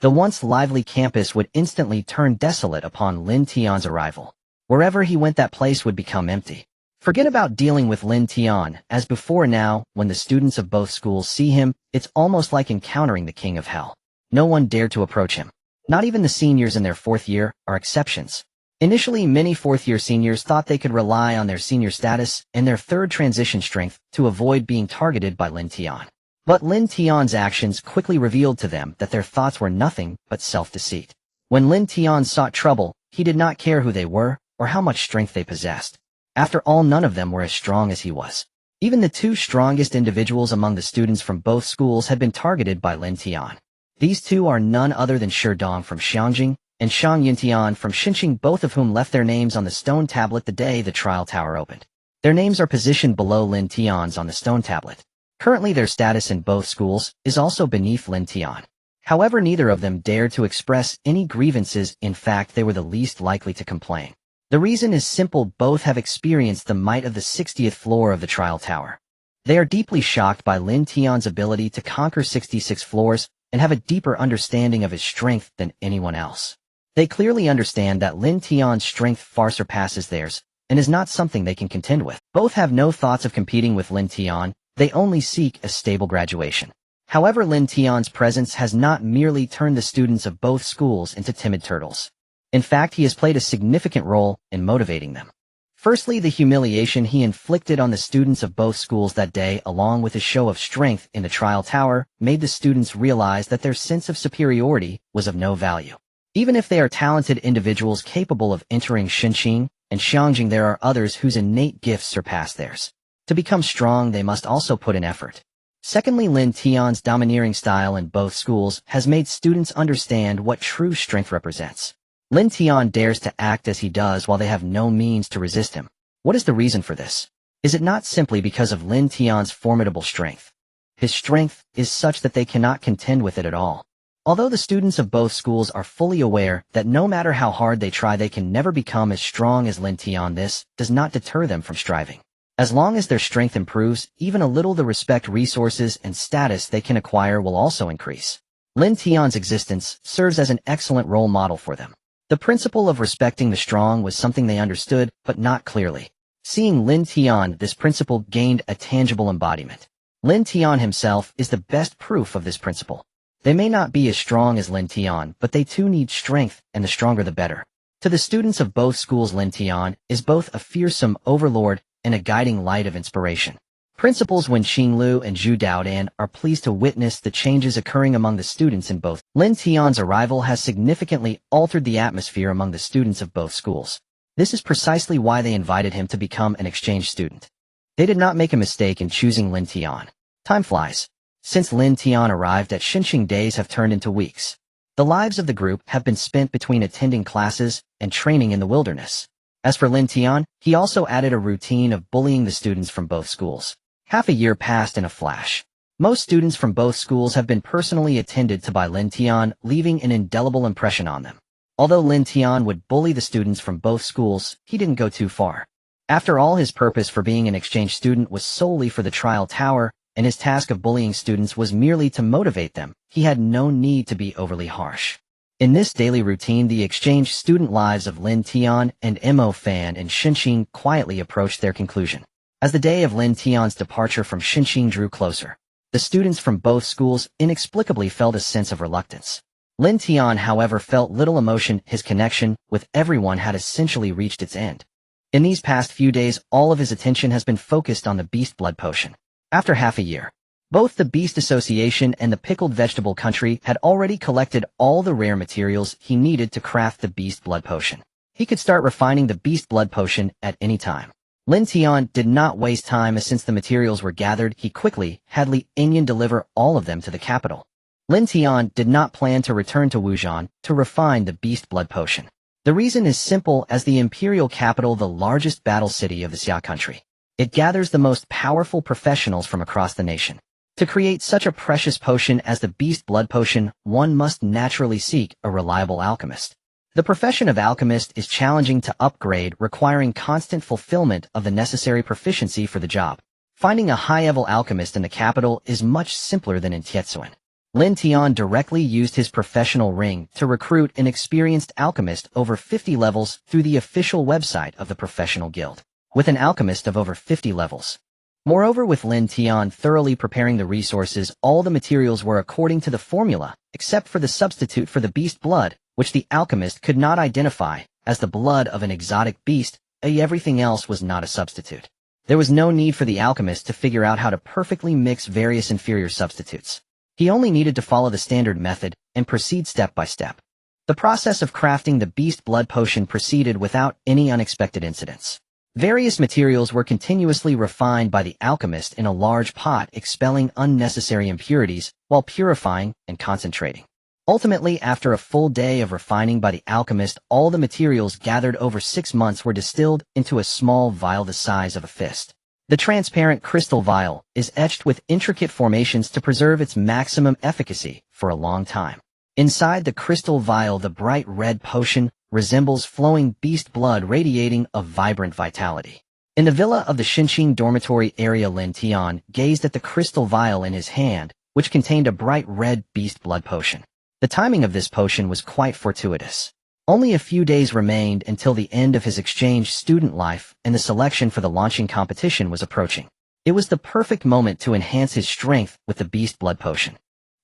The once lively campus would instantly turn desolate upon Lin Tian's arrival. Wherever he went, that place would become empty. Forget about dealing with Lin Tian. As before, now, when the students of both schools see him, it's almost like encountering the king of hell. No one dared to approach him. Not even the seniors in their 4th year are exceptions. Initially, many 4th-year seniors thought they could rely on their senior status and their 3rd transition strength to avoid being targeted by Lin Tian. But Lin Tian's actions quickly revealed to them that their thoughts were nothing but self-deceit. When Lin Tian sought trouble, he did not care who they were or how much strength they possessed. After all, none of them were as strong as he was. Even the 2 strongest individuals among the students from both schools had been targeted by Lin Tian. These 2 are none other than Shi Dong from Xiangjing and Shang Yintian from Xinqing, both of whom left their names on the stone tablet the day the trial tower opened. Their names are positioned below Lin Tian's on the stone tablet. Currently their status in both schools is also beneath Lin Tian. However, neither of them dared to express any grievances. In fact, they were the least likely to complain. The reason is simple: both have experienced the might of the 60th floor of the trial tower. They are deeply shocked by Lin Tian's ability to conquer 66 floors and have a deeper understanding of his strength than anyone else. They clearly understand that Lin Tian's strength far surpasses theirs and is not something they can contend with. Both have no thoughts of competing with Lin Tian. They only seek a stable graduation. However, Lin Tian's presence has not merely turned the students of both schools into timid turtles. In fact, he has played a significant role in motivating them. Firstly, the humiliation he inflicted on the students of both schools that day, along with his show of strength in the trial tower, made the students realize that their sense of superiority was of no value. Even if they are talented individuals capable of entering Xinqing and Xiangjing, there are others whose innate gifts surpass theirs. To become strong, they must also put in effort. Secondly, Lin Tian's domineering style in both schools has made students understand what true strength represents. Lin Tian dares to act as he does while they have no means to resist him. What is the reason for this? Is it not simply because of Lin Tian's formidable strength? His strength is such that they cannot contend with it at all. Although the students of both schools are fully aware that no matter how hard they try they can never become as strong as Lin Tian, this does not deter them from striving. As long as their strength improves, even a little, the respect, resources, and status they can acquire will also increase. Lin Tian's existence serves as an excellent role model for them. The principle of respecting the strong was something they understood, but not clearly. Seeing Lin Tian, this principle gained a tangible embodiment. Lin Tian himself is the best proof of this principle. They may not be as strong as Lin Tian, but they too need strength, and the stronger the better. To the students of both schools, Lin Tian is both a fearsome overlord and a guiding light of inspiration. Principals Wen Qinglu and Zhu Daodan are pleased to witness the changes occurring among the students in both. Lin Tian's arrival has significantly altered the atmosphere among the students of both schools. This is precisely why they invited him to become an exchange student. They did not make a mistake in choosing Lin Tian. Time flies. Since Lin Tian arrived at Xinqing, days have turned into weeks. The lives of the group have been spent between attending classes and training in the wilderness. As for Lin Tian, he also added a routine of bullying the students from both schools. Half a year passed in a flash. Most students from both schools have been personally attended to by Lin Tian, leaving an indelible impression on them. Although Lin Tian would bully the students from both schools, he didn't go too far. After all, his purpose for being an exchange student was solely for the trial tower, and his task of bullying students was merely to motivate them. He had no need to be overly harsh. In this daily routine, the exchange student lives of Lin Tian and Mo Fan in Xinqing quietly approached their conclusion. As the day of Lin Tian's departure from Xinqing drew closer, the students from both schools inexplicably felt a sense of reluctance. Lin Tian, however, felt little emotion. His connection with everyone had essentially reached its end. In these past few days, all of his attention has been focused on the Beast Blood Potion. After half a year, both the Beast Association and the Pickled Vegetable Country had already collected all the rare materials he needed to craft the Beast Blood Potion. He could start refining the Beast Blood Potion at any time. Lin Tian did not waste time, as since the materials were gathered, he quickly had Li Enyan deliver all of them to the capital. Lin Tian did not plan to return to Wuzhan to refine the Beast Blood Potion. The reason is simple: as the imperial capital, the largest battle city of the Xia country, it gathers the most powerful professionals from across the nation. To create such a precious potion as the Beast Blood Potion, one must naturally seek a reliable alchemist. The profession of alchemist is challenging to upgrade, requiring constant fulfillment of the necessary proficiency for the job. Finding a high-level alchemist in the capital is much simpler than in Tietzuen. Lin Tian directly used his professional ring to recruit an experienced alchemist over 50 levels through the official website of the professional guild, with an alchemist of over 50 levels. Moreover, with Lin Tian thoroughly preparing the resources, all the materials were according to the formula, except for the substitute for the beast blood, which the alchemist could not identify as the blood of an exotic beast. Everything else was not a substitute. There was no need for the alchemist to figure out how to perfectly mix various inferior substitutes. He only needed to follow the standard method and proceed step by step. The process of crafting the Beast Blood Potion proceeded without any unexpected incidents. Various materials were continuously refined by the alchemist in a large pot, expelling unnecessary impurities while purifying and concentrating. Ultimately, after a full day of refining by the alchemist, all the materials gathered over 6 months were distilled into a small vial the size of a fist. The transparent crystal vial is etched with intricate formations to preserve its maximum efficacy for a long time. Inside the crystal vial, the bright red potion resembles flowing beast blood radiating a vibrant vitality. In the villa of the Xinqing dormitory area, Lin Tian gazed at the crystal vial in his hand, which contained a bright red beast blood potion. The timing of this potion was quite fortuitous. Only a few days remained until the end of his exchange student life, and the selection for the launching competition was approaching. It was the perfect moment to enhance his strength with the beast blood potion.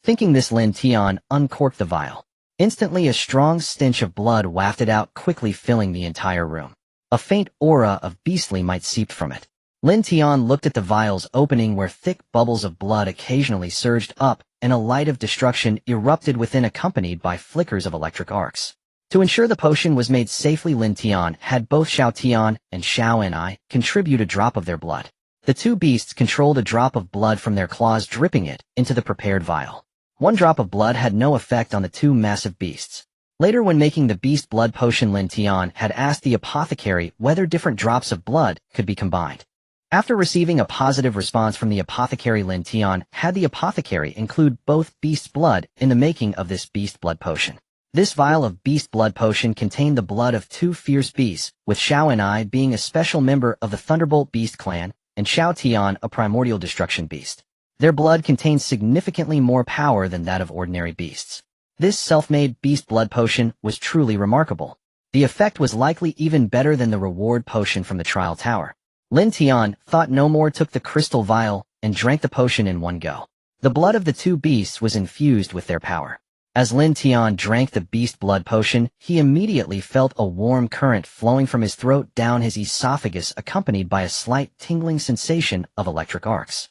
Thinking this, Lin Tian uncorked the vial. Instantly, a strong stench of blood wafted out, quickly filling the entire room. A faint aura of beastly might seeped from it. Lin Tian looked at the vial's opening, where thick bubbles of blood occasionally surged up, and a light of destruction erupted within, accompanied by flickers of electric arcs. To ensure the potion was made safely, Lin Tian had both Xiao Tian and Xiao Ni contribute a drop of their blood. The two beasts controlled a drop of blood from their claws, dripping it into the prepared vial. One drop of blood had no effect on the two massive beasts. Later, when making the beast blood potion, Lin Tian had asked the apothecary whether different drops of blood could be combined. After receiving a positive response from the apothecary, Lin Tian had the apothecary include both beast's blood in the making of this beast blood potion. This vial of beast blood potion contained the blood of two fierce beasts, with Xiao and I being a special member of the Thunderbolt Beast clan, and Xiao Tian a Primordial Destruction Beast. Their blood contains significantly more power than that of ordinary beasts. This self-made beast blood potion was truly remarkable. The effect was likely even better than the reward potion from the trial tower. Lin Tian thought no more, took the crystal vial and drank the potion in one go. The blood of the two beasts was infused with their power. As Lin Tian drank the beast blood potion, he immediately felt a warm current flowing from his throat down his esophagus, accompanied by a slight tingling sensation of electric arcs.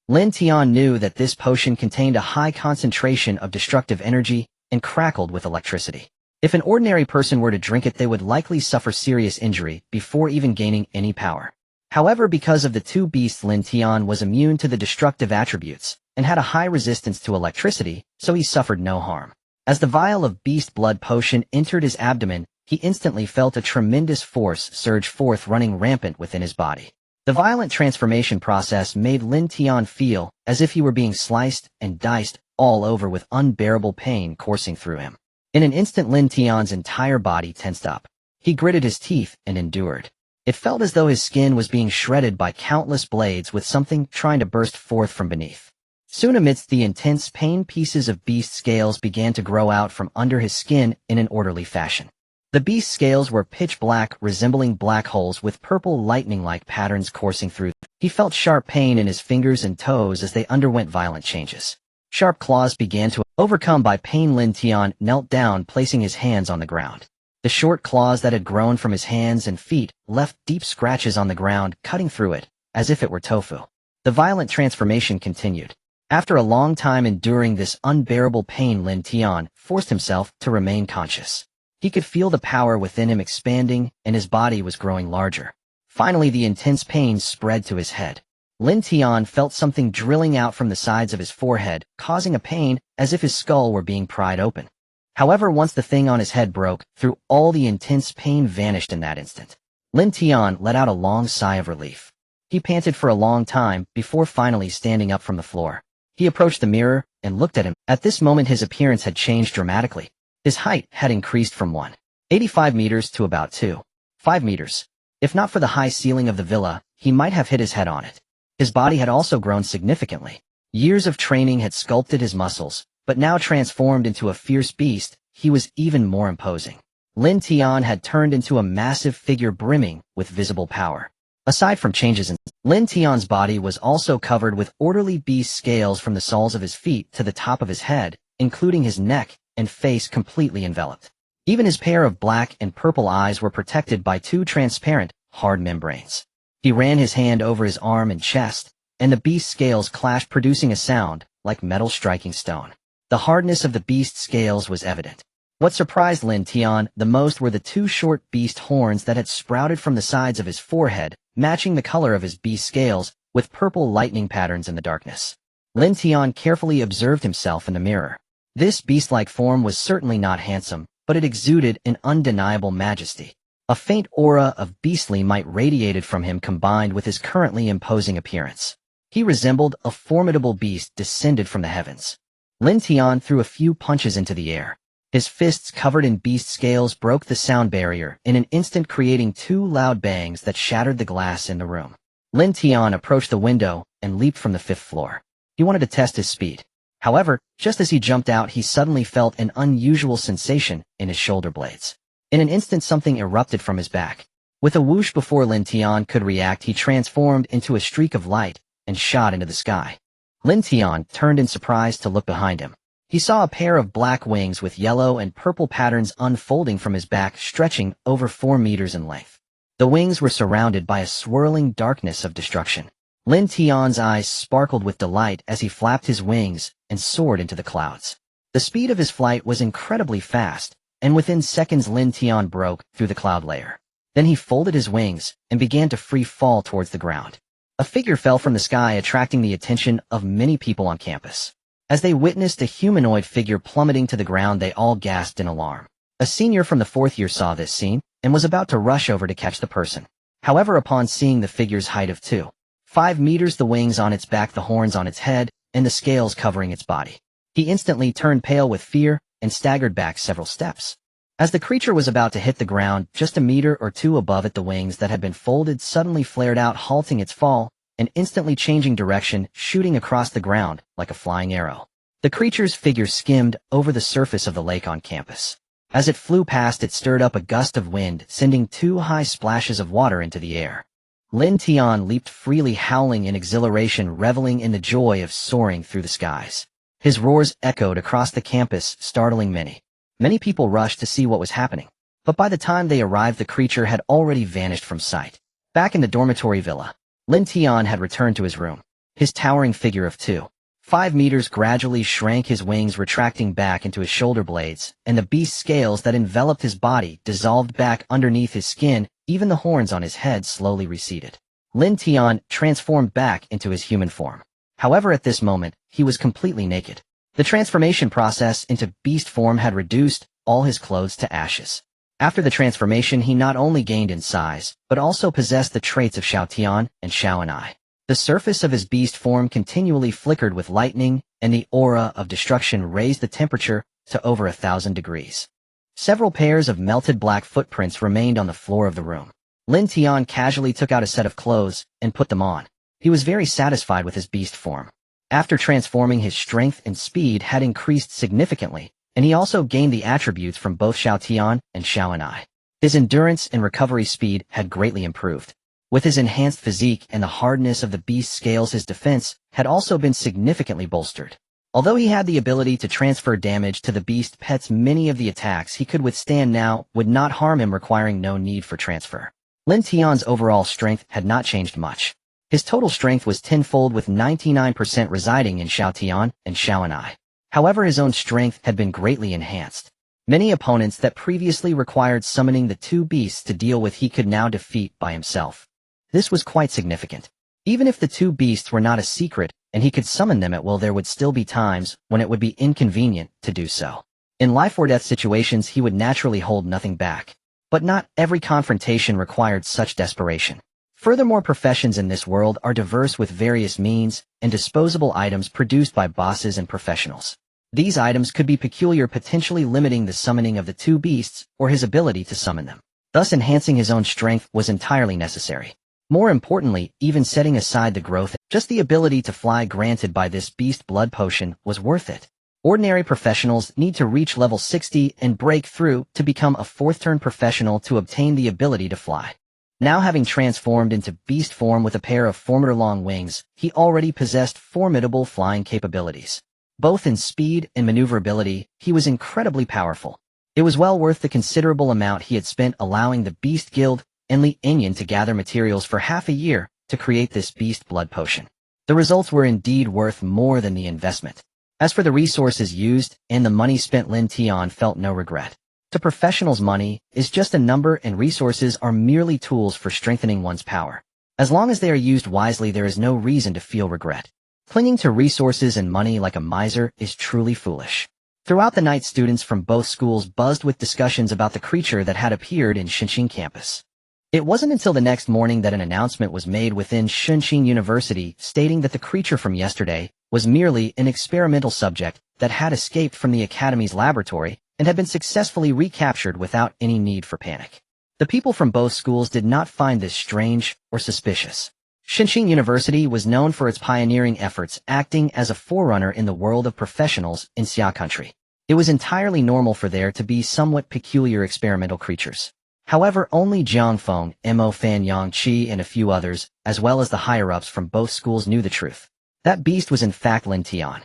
Lin Tian knew that this potion contained a high concentration of destructive energy and crackled with electricity. If an ordinary person were to drink it, they would likely suffer serious injury before even gaining any power. However, because of the two beasts, Lin Tian was immune to the destructive attributes and had a high resistance to electricity, so he suffered no harm. As the vial of beast blood potion entered his abdomen, he instantly felt a tremendous force surge forth, running rampant within his body. The violent transformation process made Lin Tian feel as if he were being sliced and diced all over, with unbearable pain coursing through him. In an instant, Lin Tian's entire body tensed up. He gritted his teeth and endured. It felt as though his skin was being shredded by countless blades, with something trying to burst forth from beneath. Soon, amidst the intense pain, pieces of beast scales began to grow out from under his skin in an orderly fashion. The beast scales were pitch black, resembling black holes with purple lightning-like patterns coursing through them. He felt sharp pain in his fingers and toes as they underwent violent changes. Sharp claws began to overcome by pain. Lin Tian knelt down, placing his hands on the ground. The short claws that had grown from his hands and feet left deep scratches on the ground, cutting through it, as if it were tofu. The violent transformation continued. After a long time enduring this unbearable pain, Lin Tian forced himself to remain conscious. He could feel the power within him expanding, and his body was growing larger. Finally, the intense pain spread to his head. Lin Tian felt something drilling out from the sides of his forehead, causing a pain as if his skull were being pried open. However, once the thing on his head broke through, all the intense pain vanished in that instant. Lin Tian let out a long sigh of relief. He panted for a long time before finally standing up from the floor. He approached the mirror and looked at him. At this moment, his appearance had changed dramatically. His height had increased from 1.85 meters to about 2.5 meters. If not for the high ceiling of the villa, he might have hit his head on it. His body had also grown significantly. Years of training had sculpted his muscles, but now transformed into a fierce beast, he was even more imposing. Lin Tian had turned into a massive figure brimming with visible power. Aside from changes in Lin Tian's body was also covered with orderly beast scales from the soles of his feet to the top of his head, including his neck and face completely enveloped. Even his pair of black and purple eyes were protected by two transparent, hard membranes. He ran his hand over his arm and chest, and the beast scales clashed, producing a sound like metal striking stone. The hardness of the beast scales was evident. What surprised Lin Tian the most were the two short beast horns that had sprouted from the sides of his forehead, matching the color of his beast scales with purple lightning patterns in the darkness. Lin Tian carefully observed himself in the mirror. This beast-like form was certainly not handsome, but it exuded an undeniable majesty. A faint aura of beastly might radiated from him, combined with his currently imposing appearance. He resembled a formidable beast descended from the heavens. Lin Tian threw a few punches into the air. His fists covered in beast scales broke the sound barrier in an instant, creating two loud bangs that shattered the glass in the room. Lin Tian approached the window and leaped from the 5th floor. He wanted to test his speed. However, just as he jumped out, he suddenly felt an unusual sensation in his shoulder blades. In an instant, something erupted from his back. With a whoosh, before Lin Tian could react, he transformed into a streak of light and shot into the sky. Lin Tian turned in surprise to look behind him. He saw a pair of black wings with yellow and purple patterns unfolding from his back, stretching over 4 meters in length. The wings were surrounded by a swirling darkness of destruction. Lin Tian's eyes sparkled with delight as he flapped his wings and soared into the clouds. The speed of his flight was incredibly fast, and within seconds Lin Tian broke through the cloud layer. Then he folded his wings and began to free fall towards the ground. A figure fell from the sky, attracting the attention of many people on campus. As they witnessed a humanoid figure plummeting to the ground, they all gasped in alarm. A senior from the fourth year saw this scene and was about to rush over to catch the person. However, upon seeing the figure's height of 2.5 meters, the wings on its back, the horns on its head, and the scales covering its body, he instantly turned pale with fear and staggered back several steps. As the creature was about to hit the ground, just a meter or two above it, the wings that had been folded suddenly flared out, halting its fall and instantly changing direction, shooting across the ground like a flying arrow. The creature's figure skimmed over the surface of the lake on campus. As it flew past, it stirred up a gust of wind, sending 2 high splashes of water into the air. Lin Tian leaped freely, howling in exhilaration, reveling in the joy of soaring through the skies. His roars echoed across the campus, startling many. Many people rushed to see what was happening, but by the time they arrived, the creature had already vanished from sight. Back in the dormitory villa, Lin Tian had returned to his room. His towering figure of 2.5 meters gradually shrank, his wings retracting back into his shoulder blades, and the beast's scales that enveloped his body dissolved back underneath his skin. Even the horns on his head slowly receded. Lin Tian transformed back into his human form. However, at this moment, he was completely naked. The transformation process into beast form had reduced all his clothes to ashes. After the transformation, he not only gained in size, but also possessed the traits of Xiao Tian and Xiao Anai. The surface of his beast form continually flickered with lightning, and the aura of destruction raised the temperature to over 1,000 degrees. Several pairs of melted black footprints remained on the floor of the room. Lin Tian casually took out a set of clothes and put them on. He was very satisfied with his beast form. After transforming, his strength and speed had increased significantly, and he also gained the attributes from both Xiao Tian and Xiao Anai. His endurance and recovery speed had greatly improved. With his enhanced physique and the hardness of the beast's scales, his defense had also been significantly bolstered. Although he had the ability to transfer damage to the beast pets, many of the attacks he could withstand now would not harm him, requiring no need for transfer. Lin Tian's overall strength had not changed much. His total strength was tenfold, with 99% residing in Xiao Tian and Xiao Anai. However, his own strength had been greatly enhanced. Many opponents that previously required summoning the 2 beasts to deal with, he could now defeat by himself. This was quite significant. Even if the 2 beasts were not a secret, and he could summon them at will, there would still be times when it would be inconvenient to do so. In life or death situations, he would naturally hold nothing back. But not every confrontation required such desperation. Furthermore, professions in this world are diverse, with various means and disposable items produced by bosses and professionals. These items could be peculiar, potentially limiting the summoning of the 2 beasts or his ability to summon them. Thus, enhancing his own strength was entirely necessary. More importantly, even setting aside the growth, just the ability to fly granted by this beast blood potion was worth it. Ordinary professionals need to reach level 60 and break through to become a 4th-turn professional to obtain the ability to fly. Now, having transformed into beast form with a pair of formidable long wings, he already possessed formidable flying capabilities. Both in speed and maneuverability, he was incredibly powerful. It was well worth the considerable amount he had spent allowing the Beast Guild and Lin Tian to gather materials for half a year to create this beast blood potion. The results were indeed worth more than the investment. As for the resources used and the money spent, Lin Tian felt no regret. To professionals, money is just a number, and resources are merely tools for strengthening one's power. As long as they are used wisely, there is no reason to feel regret. Clinging to resources and money like a miser is truly foolish. Throughout the night, students from both schools buzzed with discussions about the creature that had appeared in Shenxing campus. It wasn't until the next morning that an announcement was made within Shenxing University stating that the creature from yesterday was merely an experimental subject that had escaped from the academy's laboratory and had been successfully recaptured without any need for panic. The people from both schools did not find this strange or suspicious. Shenxing University was known for its pioneering efforts, acting as a forerunner in the world of professionals in Xia country. It was entirely normal for there to be somewhat peculiar experimental creatures. However, only Jiang Feng, Mo Fan Yang Qi, and a few others, as well as the higher-ups from both schools, knew the truth. That beast was in fact Lin Tian.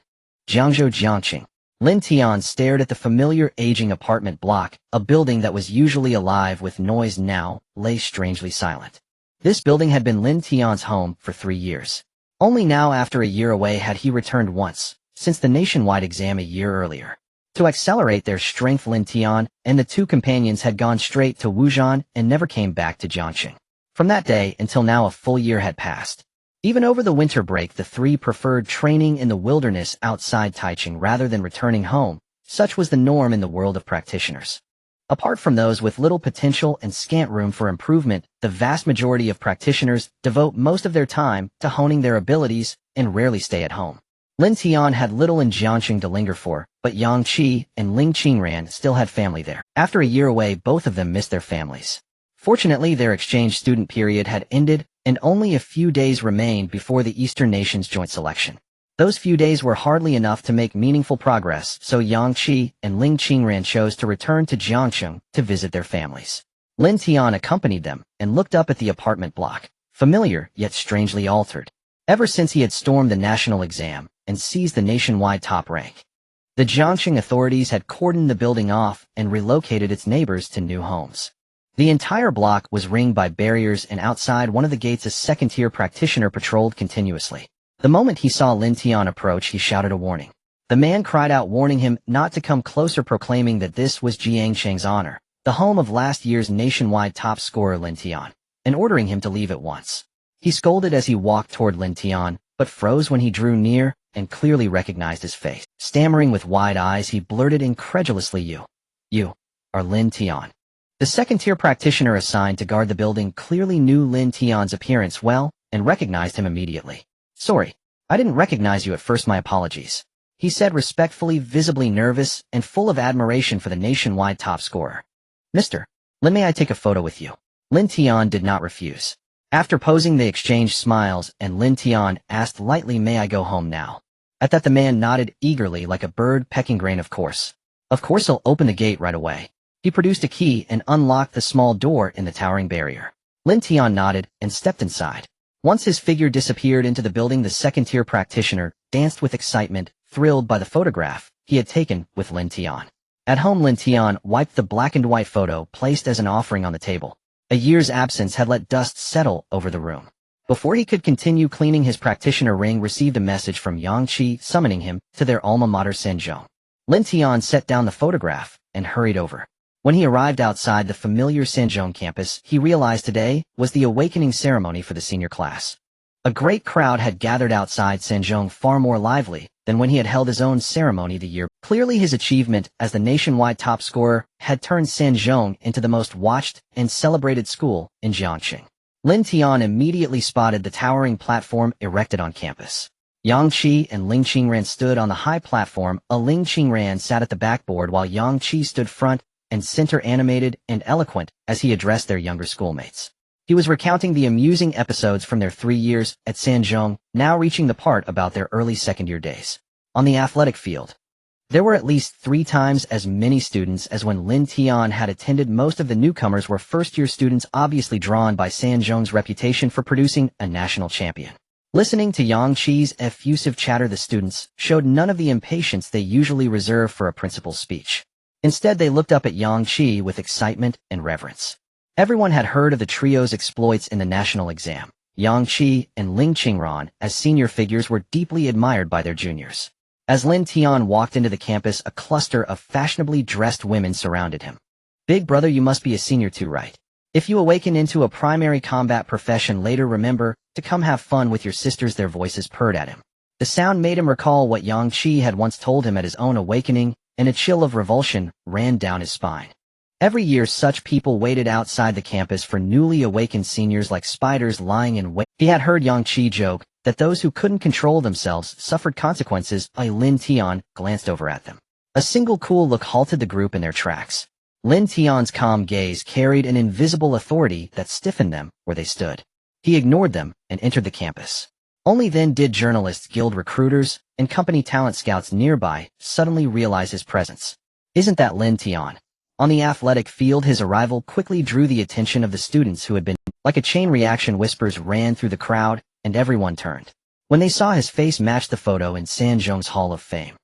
Jiangzhou Jiangqing. Lin Tian stared at the familiar aging apartment block. A building that was usually alive with noise now lay strangely silent. This building had been Lin Tian's home for 3 years. Only now, after a year away, had he returned once, since the nationwide exam a year earlier. To accelerate their strength, Lin Tian and the 2 companions had gone straight to Wuzhan and never came back to Jiangqing. From that day until now, a full year had passed. Even over the winter break, the 3 preferred training in the wilderness outside Taichung rather than returning home. Such was the norm in the world of practitioners. Apart from those with little potential and scant room for improvement, the vast majority of practitioners devote most of their time to honing their abilities and rarely stay at home. Lin Tian had little in Jiangxing to linger for, but Yang Qi and Ling Qingran still had family there. After a year away, both of them missed their families. Fortunately, their exchange student period had ended, and only a few days remained before the Eastern Nations joint selection. Those few days were hardly enough to make meaningful progress, so Yang Qi and Ling Qingran chose to return to Jiangxing to visit their families. Lin Tian accompanied them and looked up at the apartment block, familiar yet strangely altered. Ever since he had stormed the national exam and seized the nationwide top rank, the Jiangxing authorities had cordoned the building off and relocated its neighbors to new homes. The entire block was ringed by barriers, and outside one of the gates a second-tier practitioner patrolled continuously. The moment he saw Lin Tian approach, he shouted a warning. The man cried out, warning him not to come closer, proclaiming that this was Jiangxing's honor, the home of last year's nationwide top scorer Lin Tian, and ordering him to leave at once. He scolded as he walked toward Lin Tian, but froze when he drew near and clearly recognized his face. Stammering with wide eyes, he blurted incredulously, You are Lin Tian." The second-tier practitioner assigned to guard the building clearly knew Lin Tian's appearance well and recognized him immediately. "Sorry, I didn't recognize you at first, my apologies," he said respectfully, visibly nervous and full of admiration for the nationwide top scorer. "Mr. Lin, may I take a photo with you?" Lin Tian did not refuse. After posing, they exchanged smiles, and Lin Tian asked lightly, "May I go home now?" At that, the man nodded eagerly like a bird pecking grain. Of course, I'll open the gate right away." He produced a key and unlocked the small door in the towering barrier. Lin Tian nodded and stepped inside. Once his figure disappeared into the building, the second-tier practitioner danced with excitement, thrilled by the photograph he had taken with Lin Tian. At home, Lin Tian wiped the black-and-white photo placed as an offering on the table. A year's absence had let dust settle over the room. Before he could continue cleaning, his practitioner ring received a message from Yang Qi summoning him to their alma mater Shenzhou. Lin Tian set down the photograph and hurried over. When he arrived outside the familiar Shenzhou campus, he realized today was the awakening ceremony for the senior class. A great crowd had gathered outside Shenzhou, far more lively than when he had held his own ceremony the year. Clearly, his achievement as the nationwide top scorer had turned Shenzhou into the most watched and celebrated school in Jiangxing. Lin Tian immediately spotted the towering platform erected on campus. Yang Qi and Ling Qingran stood on the high platform. Ling Qingran sat at the backboard while Yang Qi stood front and center, animated and eloquent as he addressed their younger schoolmates. He was recounting the amusing episodes from their 3 years at Shenzhou, now reaching the part about their early second-year days. On the athletic field, there were at least 3 times as many students as when Lin Tian had attended. Most of the newcomers were first-year students, obviously drawn by Shenzhou's reputation for producing a national champion. Listening to Yang Qi's effusive chatter, the students showed none of the impatience they usually reserve for a principal's speech. Instead, they looked up at Yang Qi with excitement and reverence. Everyone had heard of the trio's exploits in the national exam. Yang Qi and Ling Qingran, as senior figures, were deeply admired by their juniors. As Lin Tian walked into the campus, a cluster of fashionably dressed women surrounded him. "Big brother, you must be a senior too, right? If you awaken into a primary combat profession later, remember to come have fun with your sisters." Their voices purred at him. The sound made him recall what Yang Qi had once told him at his own awakening, and a chill of revulsion ran down his spine. Every year, such people waited outside the campus for newly awakened seniors like spiders lying in wait. He had heard Yang Qi joke that those who couldn't control themselves suffered consequences. Lin Tian glanced over at them. A single cool look halted the group in their tracks. Lin Tian's calm gaze carried an invisible authority that stiffened them where they stood. He ignored them and entered the campus. Only then did journalists, guild recruiters, and company talent scouts nearby suddenly realize his presence. Isn't that Lin Tian? On the athletic field, his arrival quickly drew the attention of the students who had been like a chain reaction. Whispers ran through the crowd, and everyone turned when they saw his face match the photo in Shenzhou's Hall of Fame.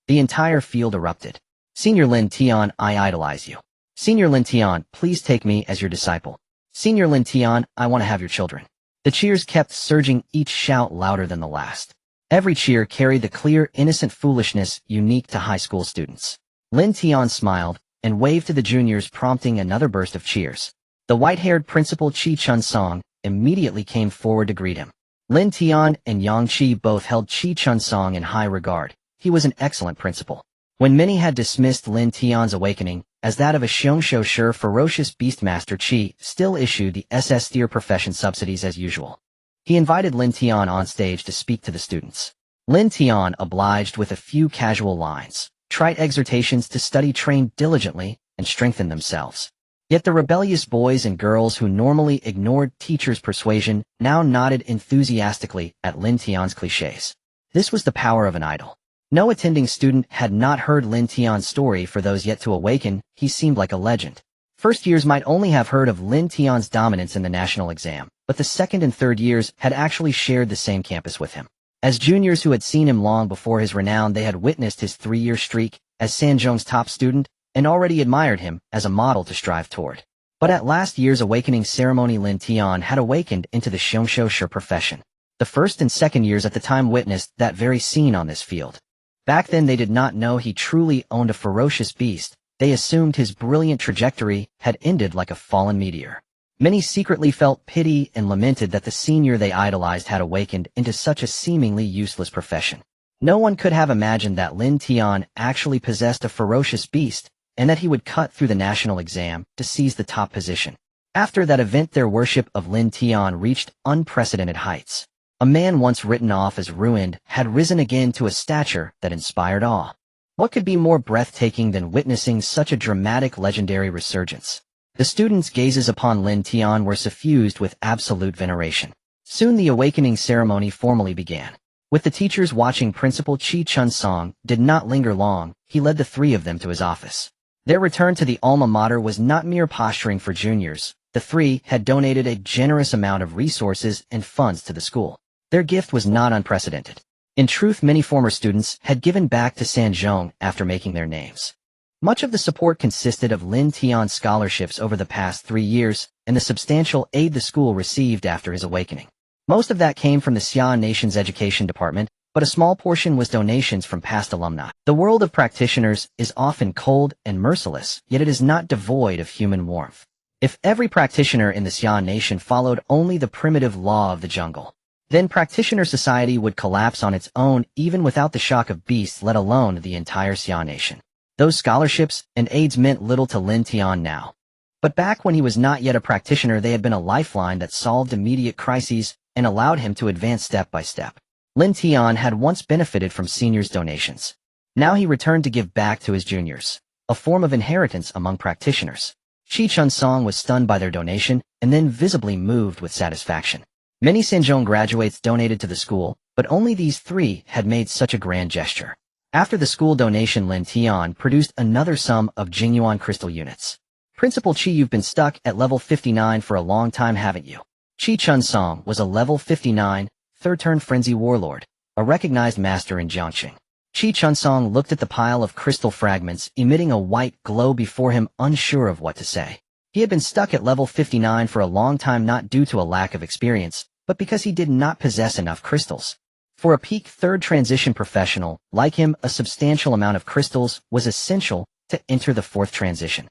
The entire field erupted. "Senior Lin Tian, I idolize you. Senior Lin Tian, please take me as your disciple. Senior Lin Tian, I want to have your children." The cheers kept surging, each shout louder than the last. Every cheer carried the clear, innocent foolishness unique to high school students. Lin Tian smiled and waved to the juniors, prompting another burst of cheers. The white-haired principal Qi Chun-song immediately came forward to greet him. Lin Tian and Yang Qi both held Qi Chun-song in high regard. He was an excellent principal. When many had dismissed Lin Tian's awakening as that of a Xiongshou ferocious beastmaster Qi still issued the SS profession subsidies as usual. He invited Lin Tian on stage to speak to the students. Lin Tian obliged with a few casual lines, trite exhortations to study, train diligently, and strengthen themselves. Yet the rebellious boys and girls who normally ignored teachers' persuasion now nodded enthusiastically at Lin Tian's clichés. This was the power of an idol. No attending student had not heard Lin Tian's story. For those yet to awaken, he seemed like a legend. First years might only have heard of Lin Tian's dominance in the national exam, but the second and third years had actually shared the same campus with him. As juniors who had seen him long before his renown, they had witnessed his 3-year streak as Sanzhong's top student and already admired him as a model to strive toward. But at last year's awakening ceremony, Lin Tian had awakened into the Xiongshou profession. The first and second years at the time witnessed that very scene on this field. Back then they did not know he truly owned a ferocious beast. They assumed his brilliant trajectory had ended like a fallen meteor. Many secretly felt pity and lamented that the senior they idolized had awakened into such a seemingly useless profession. No one could have imagined that Lin Tian actually possessed a ferocious beast, and that he would cut through the national exam to seize the top position. After that event, their worship of Lin Tian reached unprecedented heights. A man once written off as ruined had risen again to a stature that inspired awe. What could be more breathtaking than witnessing such a dramatic legendary resurgence? The students' gazes upon Lin Tian were suffused with absolute veneration. Soon the awakening ceremony formally began. With the teachers watching, Principal Qi Chun-song did not linger long. He led the 3 of them to his office. Their return to the alma mater was not mere posturing for juniors. The 3 had donated a generous amount of resources and funds to the school. Their gift was not unprecedented. In truth, many former students had given back to Sanzhong after making their names. Much of the support consisted of Lin Tian's scholarships over the past 3 years and the substantial aid the school received after his awakening. Most of that came from the Xia Nation's education department, but a small portion was donations from past alumni. The world of practitioners is often cold and merciless, yet it is not devoid of human warmth. If every practitioner in the Xia Nation followed only the primitive law of the jungle, then practitioner society would collapse on its own, even without the shock of beasts, let alone the entire Xia Nation. Those scholarships and aids meant little to Lin Tian now. But back when he was not yet a practitioner, they had been a lifeline that solved immediate crises and allowed him to advance step by step. Lin Tian had once benefited from seniors' donations. Now he returned to give back to his juniors, a form of inheritance among practitioners. Qi Chun-song was stunned by their donation and then visibly moved with satisfaction. Many Sanzhong graduates donated to the school, but only these 3 had made such a grand gesture. After the school donation, Lin Tian produced another sum of Jingyuan crystal units. Principal Qi, you've been stuck at level 59 for a long time, haven't you? Qi Chun-song was a level 59, third-turn frenzy warlord, a recognized master in Jiangxing. Qi Chun-song looked at the pile of crystal fragments emitting a white glow before him, unsure of what to say. He had been stuck at level 59 for a long time, not due to a lack of experience, but because he did not possess enough crystals. For a peak 3rd transition professional like him, a substantial amount of crystals was essential to enter the 4th transition.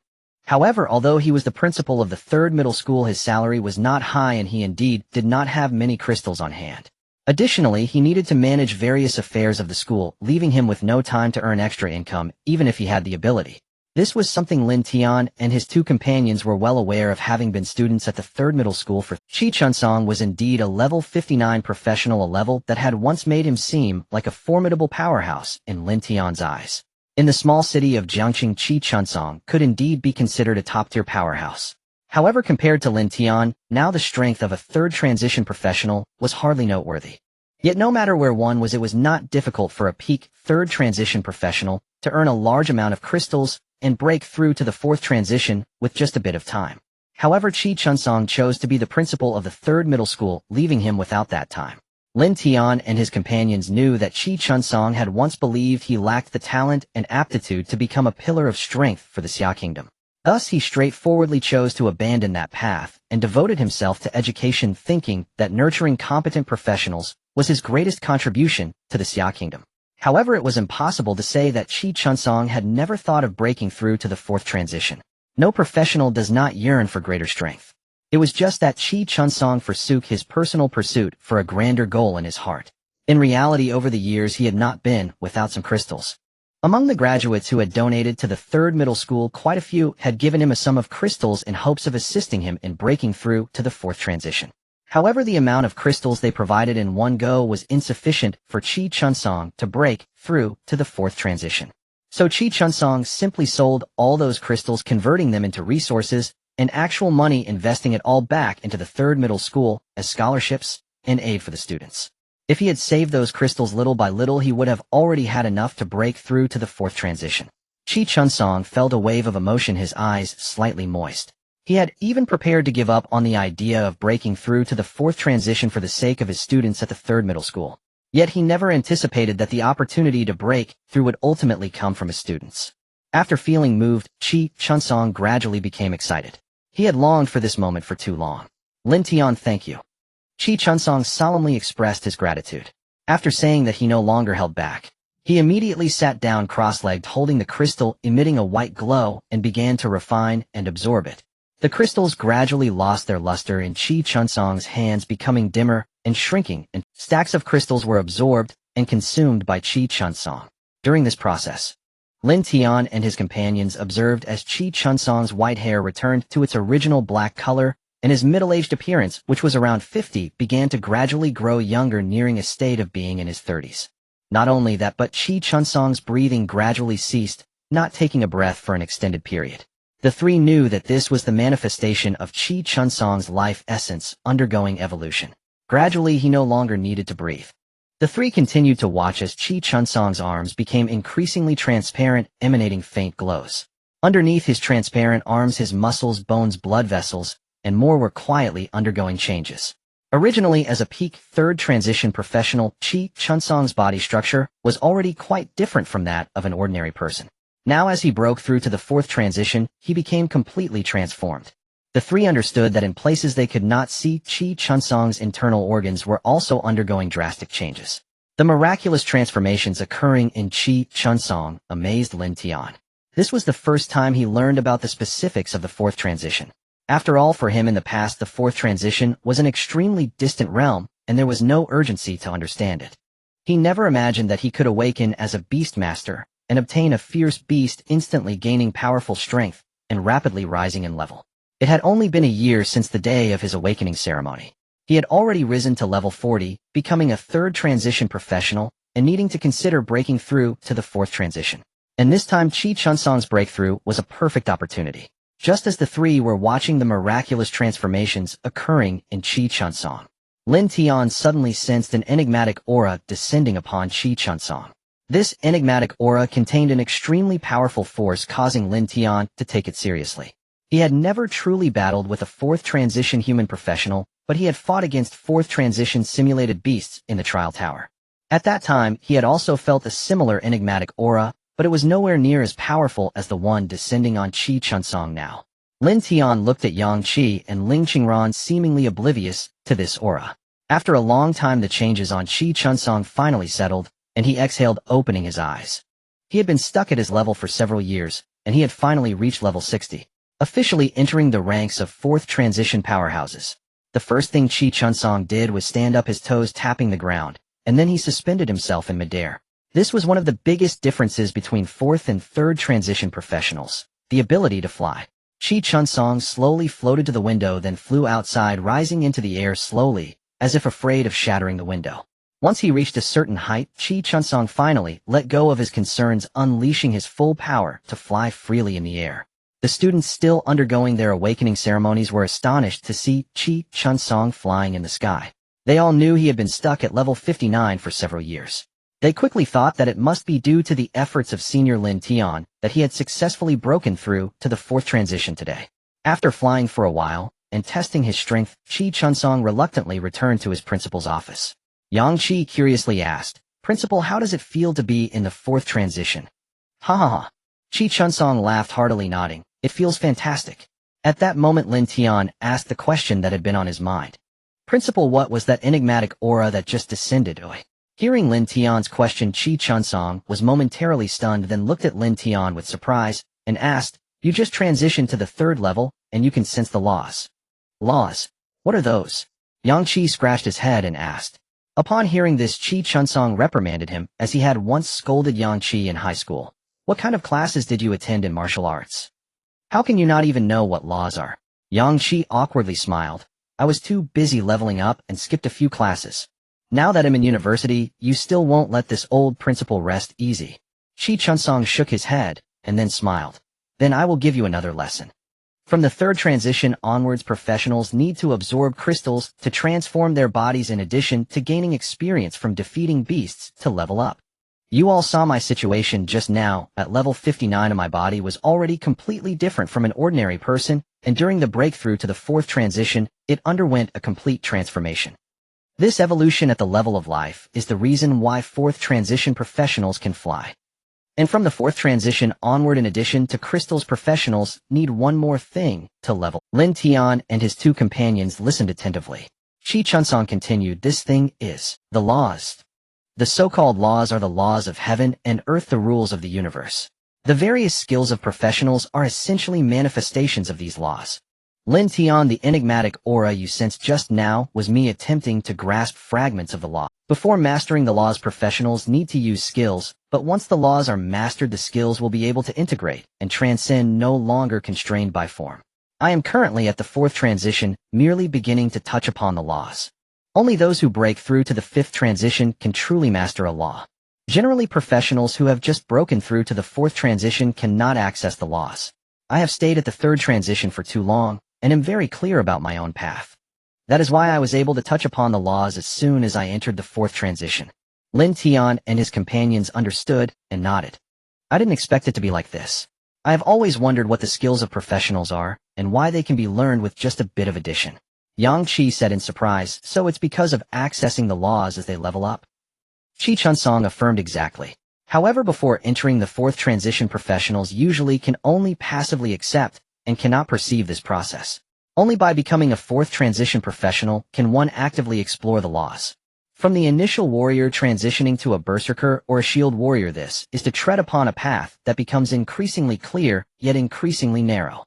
However, although he was the principal of the 3rd middle school, his salary was not high and he indeed did not have many crystals on hand. Additionally, he needed to manage various affairs of the school, leaving him with no time to earn extra income, even if he had the ability. This was something Lin Tian and his 2 companions were well aware of, having been students at the 3rd middle school. For Qi Chun-song was indeed a level 59 professional, a level that had once made him seem like a formidable powerhouse in Lin Tian's eyes. In the small city of Jiangxing, Qi Chun-song could indeed be considered a top-tier powerhouse. However, compared to Lin Tian, now the strength of a 3rd transition professional was hardly noteworthy. Yet no matter where one was, it was not difficult for a peak 3rd transition professional to earn a large amount of crystals and break through to the 4th transition with just a bit of time. However, Qi Chun-song chose to be the principal of the 3rd middle school, leaving him without that time. Lin Tian and his companions knew that Qi Chun-song had once believed he lacked the talent and aptitude to become a pillar of strength for the Xia Kingdom. Thus, he straightforwardly chose to abandon that path and devoted himself to education, thinking that nurturing competent professionals was his greatest contribution to the Xia Kingdom. However, it was impossible to say that Qi Chun-song had never thought of breaking through to the 4th transition. No professional does not yearn for greater strength. It was just that Qi Chun-song forsook his personal pursuit for a grander goal in his heart. In reality, over the years he had not been without some crystals. Among the graduates who had donated to the third middle school, quite a few had given him a sum of crystals in hopes of assisting him in breaking through to the fourth transition. However, the amount of crystals they provided in one go was insufficient for Chi Chunsong to break through to the fourth transition. So Chi Chunsong simply sold all those crystals, converting them into resources and actual money, investing it all back into the third middle school as scholarships and aid for the students. If he had saved those crystals little by little, he would have already had enough to break through to the fourth transition. Chi Chunsong felt a wave of emotion, his eyes slightly moist. He had even prepared to give up on the idea of breaking through to the fourth transition for the sake of his students at the third middle school. Yet he never anticipated that the opportunity to break through would ultimately come from his students. After feeling moved, Chi Chunsong gradually became excited. He had longed for this moment for too long. Lin Tian, thank you. Chi Chunsong solemnly expressed his gratitude. After saying that he no longer held back, he immediately sat down cross-legged, holding the crystal, emitting a white glow, and began to refine and absorb it. The crystals gradually lost their luster in Chi Chunsong's hands, becoming dimmer and shrinking, and stacks of crystals were absorbed and consumed by Chi Chunsong. During this process, Lin Tian and his companions observed as Chi Chunsong's white hair returned to its original black color, and his middle-aged appearance, which was around 50, began to gradually grow younger, nearing a state of being in his 30s. Not only that, but Chi Chunsong's breathing gradually ceased, not taking a breath for an extended period. The three knew that this was the manifestation of Chi Chunsong's life essence undergoing evolution. Gradually, he no longer needed to breathe. The three continued to watch as Chi Chunsong's arms became increasingly transparent, emanating faint glows. Underneath his transparent arms, his muscles, bones, blood vessels, and more were quietly undergoing changes. Originally as a peak third transition professional, Chi Chunsong's body structure was already quite different from that of an ordinary person. Now as he broke through to the fourth transition, he became completely transformed. The three understood that in places they could not see, Chi Chunsong's internal organs were also undergoing drastic changes. The miraculous transformations occurring in Chi Chunsong amazed Lin Tian. This was the first time he learned about the specifics of the fourth transition. After all, for him in the past, the fourth transition was an extremely distant realm, and there was no urgency to understand it. He never imagined that he could awaken as a beastmaster and obtain a fierce beast, instantly gaining powerful strength and rapidly rising in level. It had only been a year since the day of his awakening ceremony. He had already risen to level 40, becoming a third transition professional and needing to consider breaking through to the fourth transition. And this time Chi Chunsong's breakthrough was a perfect opportunity. Just as the three were watching the miraculous transformations occurring in Chi Chunsong, Lin Tian suddenly sensed an enigmatic aura descending upon Chi Chunsong. This enigmatic aura contained an extremely powerful force, causing Lin Tian to take it seriously. He had never truly battled with a fourth transition human professional, but he had fought against fourth transition simulated beasts in the trial tower. At that time, he had also felt a similar enigmatic aura, but it was nowhere near as powerful as the one descending on Chi Chunsong now. Lin Tian looked at Yang Qi and Ling Qingran, seemingly oblivious to this aura. After a long time, the changes on Chi Chunsong finally settled, and he exhaled, opening his eyes. He had been stuck at his level for several years, and he had finally reached level 60, officially entering the ranks of fourth transition powerhouses. The first thing Chi Chunsong did was stand up, his toes tapping the ground, and then he suspended himself in midair. This was one of the biggest differences between fourth and third transition professionals, the ability to fly. Chi Chunsong slowly floated to the window, then flew outside, rising into the air slowly, as if afraid of shattering the window. Once he reached a certain height, Chi Chunsong finally let go of his concerns, unleashing his full power to fly freely in the air. The students still undergoing their awakening ceremonies were astonished to see Chi Chunsong flying in the sky. They all knew he had been stuck at level 59 for several years. They quickly thought that it must be due to the efforts of senior Lin Tian that he had successfully broken through to the fourth transition today. After flying for a while and testing his strength, Chi Chunsong reluctantly returned to his principal's office. Yang Qi curiously asked, "Principal, how does it feel to be in the fourth transition?" "Ha ha ha." Chi Chunsong laughed heartily, nodding. "It feels fantastic." At that moment, Lin Tian asked the question that had been on his mind. "Principal, what was that enigmatic aura that just descended?" Hearing Lin Tian's question, Chi Chunsong was momentarily stunned, then looked at Lin Tian with surprise and asked, "You just transitioned to the third level, and you can sense the laws." "Laws? What are those?" Yang Qi scratched his head and asked. Upon hearing this, Qi Chunsong reprimanded him, as he had once scolded Yang Qi in high school. What kind of classes did you attend in martial arts? How can you not even know what laws are? Yang Qi awkwardly smiled. I was too busy leveling up and skipped a few classes. Now that I'm in university, you still won't let this old principle rest easy. Qi Chunsong shook his head, and then smiled. Then I will give you another lesson. From the third transition onwards, professionals need to absorb crystals to transform their bodies in addition to gaining experience from defeating beasts to level up. You all saw my situation just now. At level 59 my body was already completely different from an ordinary person, and during the breakthrough to the fourth transition, it underwent a complete transformation. This evolution at the level of life is the reason why fourth transition professionals can fly. And from the fourth transition onward, in addition to crystals, professionals need one more thing to level. Lin Tian and his two companions listened attentively. Qi Chunsong continued, this thing is the laws. The so-called laws are the laws of heaven and earth, the rules of the universe. The various skills of professionals are essentially manifestations of these laws. Lin Tian, the enigmatic aura you sensed just now was me attempting to grasp fragments of the law. Before mastering the laws, professionals need to use skills, but once the laws are mastered, the skills will be able to integrate and transcend, no longer constrained by form. I am currently at the fourth transition, merely beginning to touch upon the laws. Only those who break through to the fifth transition can truly master a law. Generally, professionals who have just broken through to the fourth transition cannot access the laws. I have stayed at the third transition for too long, and am very clear about my own path. That is why I was able to touch upon the laws as soon as I entered the fourth transition. Lin Tian and his companions understood and nodded. I didn't expect it to be like this. I have always wondered what the skills of professionals are, and why they can be learned with just a bit of addition. Yang Qi said in surprise, so it's because of accessing the laws as they level up? Qi Chunsong affirmed exactly. However, before entering the fourth transition, professionals usually can only passively accept and cannot perceive this process. Only by becoming a fourth transition professional can one actively explore the laws. From the initial warrior transitioning to a berserker or a shield warrior, this is to tread upon a path that becomes increasingly clear, yet increasingly narrow.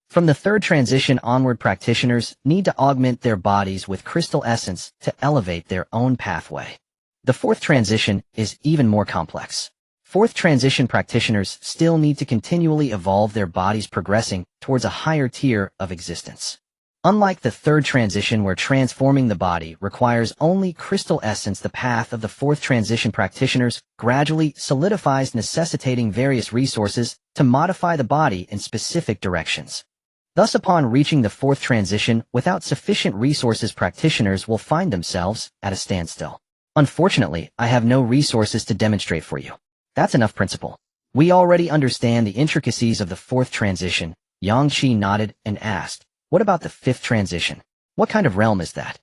From the third transition onward, practitioners need to augment their bodies with crystal essence to elevate their own pathway. The fourth transition is even more complex. Fourth transition practitioners still need to continually evolve their bodies, progressing towards a higher tier of existence. Unlike the third transition, where transforming the body requires only crystal essence, the path of the fourth transition practitioners gradually solidifies, necessitating various resources to modify the body in specific directions. Thus, upon reaching the fourth transition, without sufficient resources, practitioners will find themselves at a standstill. Unfortunately, I have no resources to demonstrate for you. That's enough principle. We already understand the intricacies of the fourth transition. Yang Qi nodded and asked, what about the fifth transition? What kind of realm is that?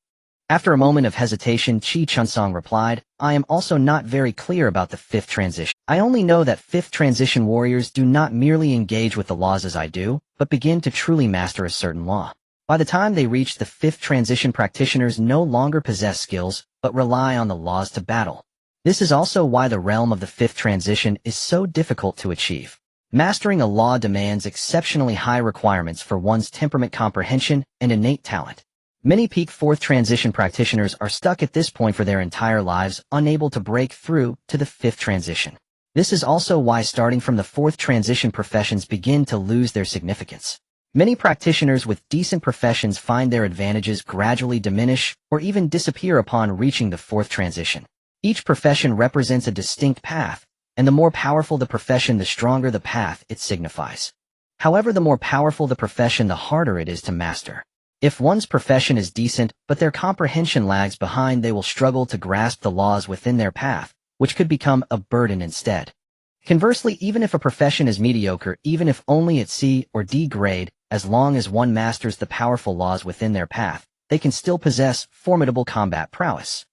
After a moment of hesitation, Qi Chunsong replied, I am also not very clear about the fifth transition. I only know that fifth transition warriors do not merely engage with the laws as I do, but begin to truly master a certain law. By the time they reach the fifth transition, practitioners no longer possess skills, but rely on the laws to battle. This is also why the realm of the fifth transition is so difficult to achieve. Mastering a law demands exceptionally high requirements for one's temperament, comprehension, and innate talent. Many peak fourth transition practitioners are stuck at this point for their entire lives, unable to break through to the fifth transition. This is also why starting from the fourth transition, professions begin to lose their significance. Many practitioners with decent professions find their advantages gradually diminish or even disappear upon reaching the fourth transition. Each profession represents a distinct path, and the more powerful the profession, the stronger the path it signifies. However, the more powerful the profession, the harder it is to master. If one's profession is decent, but their comprehension lags behind, they will struggle to grasp the laws within their path, which could become a burden instead. Conversely, even if a profession is mediocre, even if only at C or D grade, as long as one masters the powerful laws within their path, they can still possess formidable combat prowess.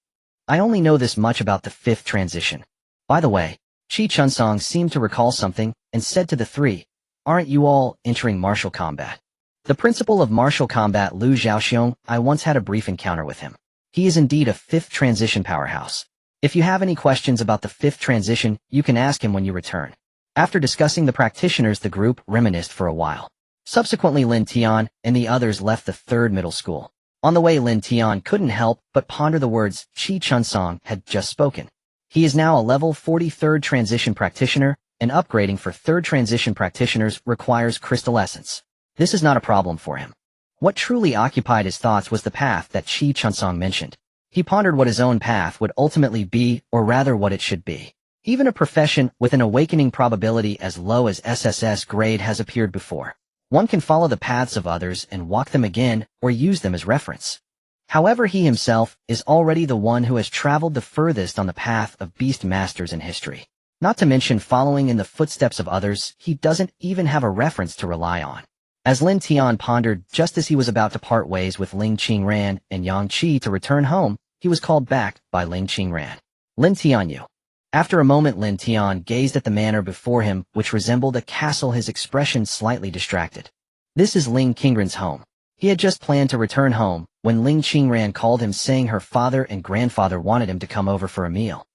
I only know this much about the fifth transition. By the way, Qi Chunsong seemed to recall something and said to the three, aren't you all entering martial combat? The principal of martial combat, Lu Zhaoxiong, I once had a brief encounter with him. He is indeed a fifth transition powerhouse. If you have any questions about the fifth transition, you can ask him when you return. After discussing the practitioners, the group reminisced for a while. Subsequently, Lin Tian and the others left the third middle school. On the way, Lin Tian couldn't help but ponder the words Qi Chunsong had just spoken. He is now a level 43rd transition practitioner, and upgrading for 3rd transition practitioners requires crystal essence. This is not a problem for him. What truly occupied his thoughts was the path that Qi Chunsong mentioned. He pondered what his own path would ultimately be, or rather what it should be. Even a profession with an awakening probability as low as SSS grade has appeared before. One can follow the paths of others and walk them again, or use them as reference. However, he himself is already the one who has traveled the furthest on the path of beast masters in history. Not to mention following in the footsteps of others, he doesn't even have a reference to rely on. As Lin Tian pondered just as he was about to part ways with Ling Qingran and Yang Qi to return home, he was called back by Ling Qingran. Lin Tian, you. After a moment, Lin Tian gazed at the manor before him, which resembled a castle, his expression slightly distracted. This is Ling Qingran's home. He had just planned to return home when Ling Qingran called him, saying her father and grandfather wanted him to come over for a meal.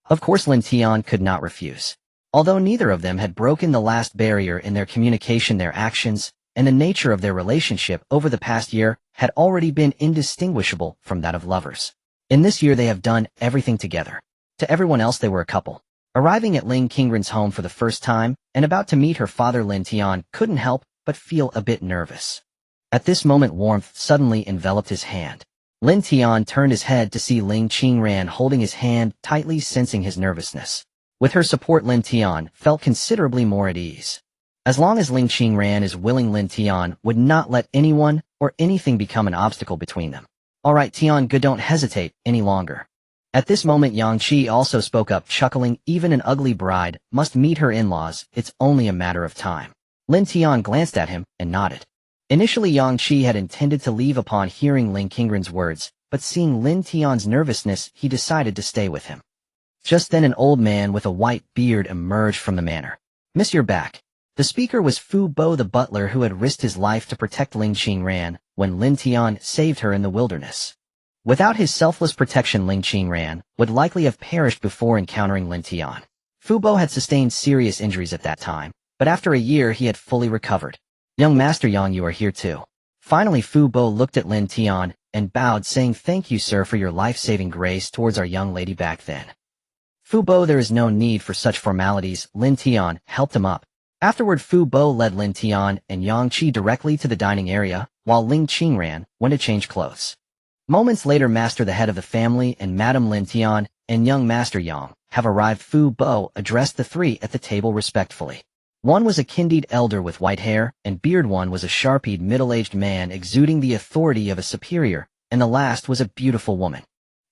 Of course, Lin Tian could not refuse. Although neither of them had broken the last barrier in their communication, their actions and the nature of their relationship over the past year had already been indistinguishable from that of lovers. In this year they have done everything together. To everyone else they were a couple. Arriving at Ling Qingran's home for the first time and about to meet her father, Lin Tian couldn't help but feel a bit nervous. At this moment, warmth suddenly enveloped his hand. Lin Tian turned his head to see Ling Qingran holding his hand tightly, sensing his nervousness. With her support, Lin Tian felt considerably more at ease. As long as Ling Qingran is willing, Lin Tian would not let anyone or anything become an obstacle between them. All right, Tian, good, don't hesitate any longer. At this moment, Yang Qi also spoke up, chuckling, even an ugly bride must meet her in-laws, it's only a matter of time. Lin Tian glanced at him and nodded. Initially, Yang Qi had intended to leave upon hearing Ling Qingran's words, but seeing Lin Tian's nervousness, he decided to stay with him. Just then an old man with a white beard emerged from the manor. Miss, you're back. The speaker was Fu Bo, the butler who had risked his life to protect Ling Qingran when Lin Tian saved her in the wilderness. Without his selfless protection, Ling Qingran would likely have perished before encountering Lin Tian. Fu Bo had sustained serious injuries at that time, but after a year he had fully recovered. Young Master Yang, you are here too. Finally, Fu Bo looked at Lin Tian and bowed, saying, thank you, sir, for your life-saving grace towards our young lady back then. Fu Bo, there is no need for such formalities. Lin Tian helped him up. Afterward, Fu Bo led Lin Tian and Yang Qi directly to the dining area, while Ling Qingran went to change clothes. Moments later, Master, the head of the family, and Madame Lin Tian and young Master Yang have arrived. Fu Bo addressed the three at the table respectfully. One was a kindled elder with white hair and beard, one was a sharp-eyed middle-aged man exuding the authority of a superior, and the last was a beautiful woman.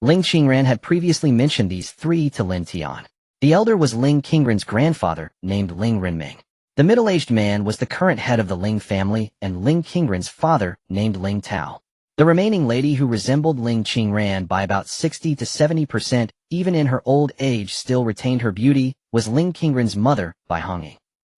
Ling Qingran had previously mentioned these three to Lin Tian. The elder was Ling Qingran's grandfather, named Ling Renming. The middle-aged man was the current head of the Ling family and Ling Qingran's father, named Ling Tao. The remaining lady, who resembled Ling Qingran by about 60 to 70%, even in her old age still retained her beauty, was Ling Qingran's mother, Bai Hongying.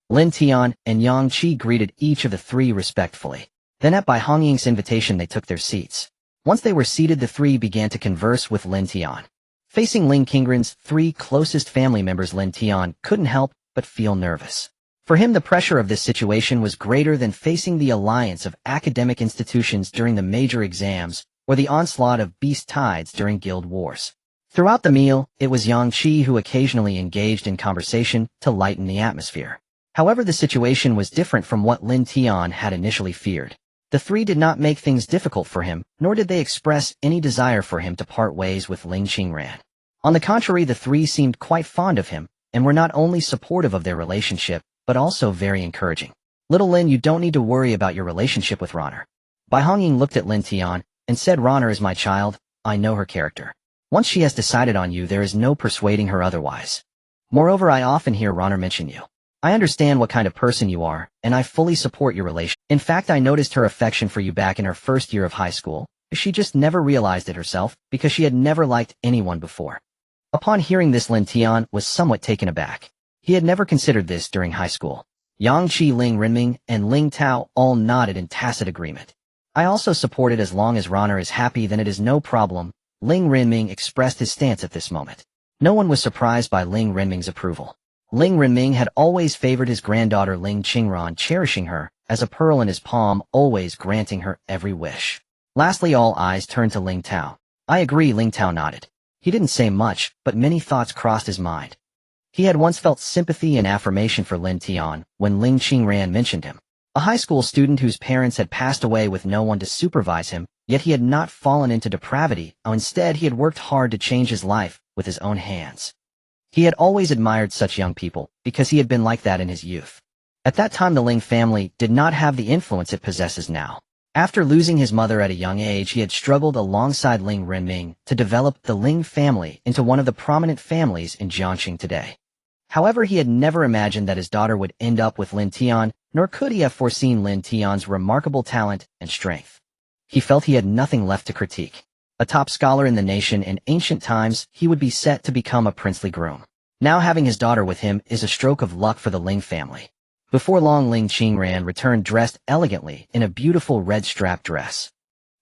Lin Tian and Yang Qi greeted each of the three respectfully. Then at Bai Hongying's invitation they took their seats. Once they were seated, the three began to converse with Lin Tian. Facing Ling Qingran's three closest family members, Lin Tian couldn't help but feel nervous. For him, the pressure of this situation was greater than facing the alliance of academic institutions during the major exams or the onslaught of beast tides during guild wars. Throughout the meal, it was Yang Qi who occasionally engaged in conversation to lighten the atmosphere. However, the situation was different from what Lin Tian had initially feared. The three did not make things difficult for him, nor did they express any desire for him to part ways with Ling Qingran. On the contrary, the three seemed quite fond of him and were not only supportive of their relationship, but also very encouraging. Little Lin, you don't need to worry about your relationship with Ronner. Bai Hongying looked at Lin Tian and said, Ronner is my child, I know her character. Once she has decided on you, there is no persuading her otherwise. Moreover, I often hear Ronner mention you. I understand what kind of person you are, and I fully support your relation. In fact, I noticed her affection for you back in her first year of high school. She just never realized it herself, because she had never liked anyone before. Upon hearing this, Lin Tian was somewhat taken aback. He had never considered this during high school. Yang Qi, Ling Renming, and Ling Tao all nodded in tacit agreement. I also support it as long as Ronner is happy, then it is no problem. Ling Renming expressed his stance at this moment. No one was surprised by Ling Renming's approval. Ling Renming had always favored his granddaughter Ling Qingran, cherishing her as a pearl in his palm, always granting her every wish. Lastly, all eyes turned to Ling Tao. I agree, Ling Tao nodded. He didn't say much, but many thoughts crossed his mind. He had once felt sympathy and affirmation for Lin Tian when Ling Qingran mentioned him. A high school student whose parents had passed away with no one to supervise him, yet he had not fallen into depravity, instead he had worked hard to change his life with his own hands. He had always admired such young people, because he had been like that in his youth. At that time the Ling family did not have the influence it possesses now. After losing his mother at a young age, he had struggled alongside Ling Renming to develop the Ling family into one of the prominent families in Jiangxing today. However, he had never imagined that his daughter would end up with Lin Tian, nor could he have foreseen Lin Tian's remarkable talent and strength. He felt he had nothing left to critique. A top scholar in the nation in ancient times, he would be set to become a princely groom. Now having his daughter with him is a stroke of luck for the Ling family. Before long, Ling Qingran returned dressed elegantly in a beautiful red strap dress.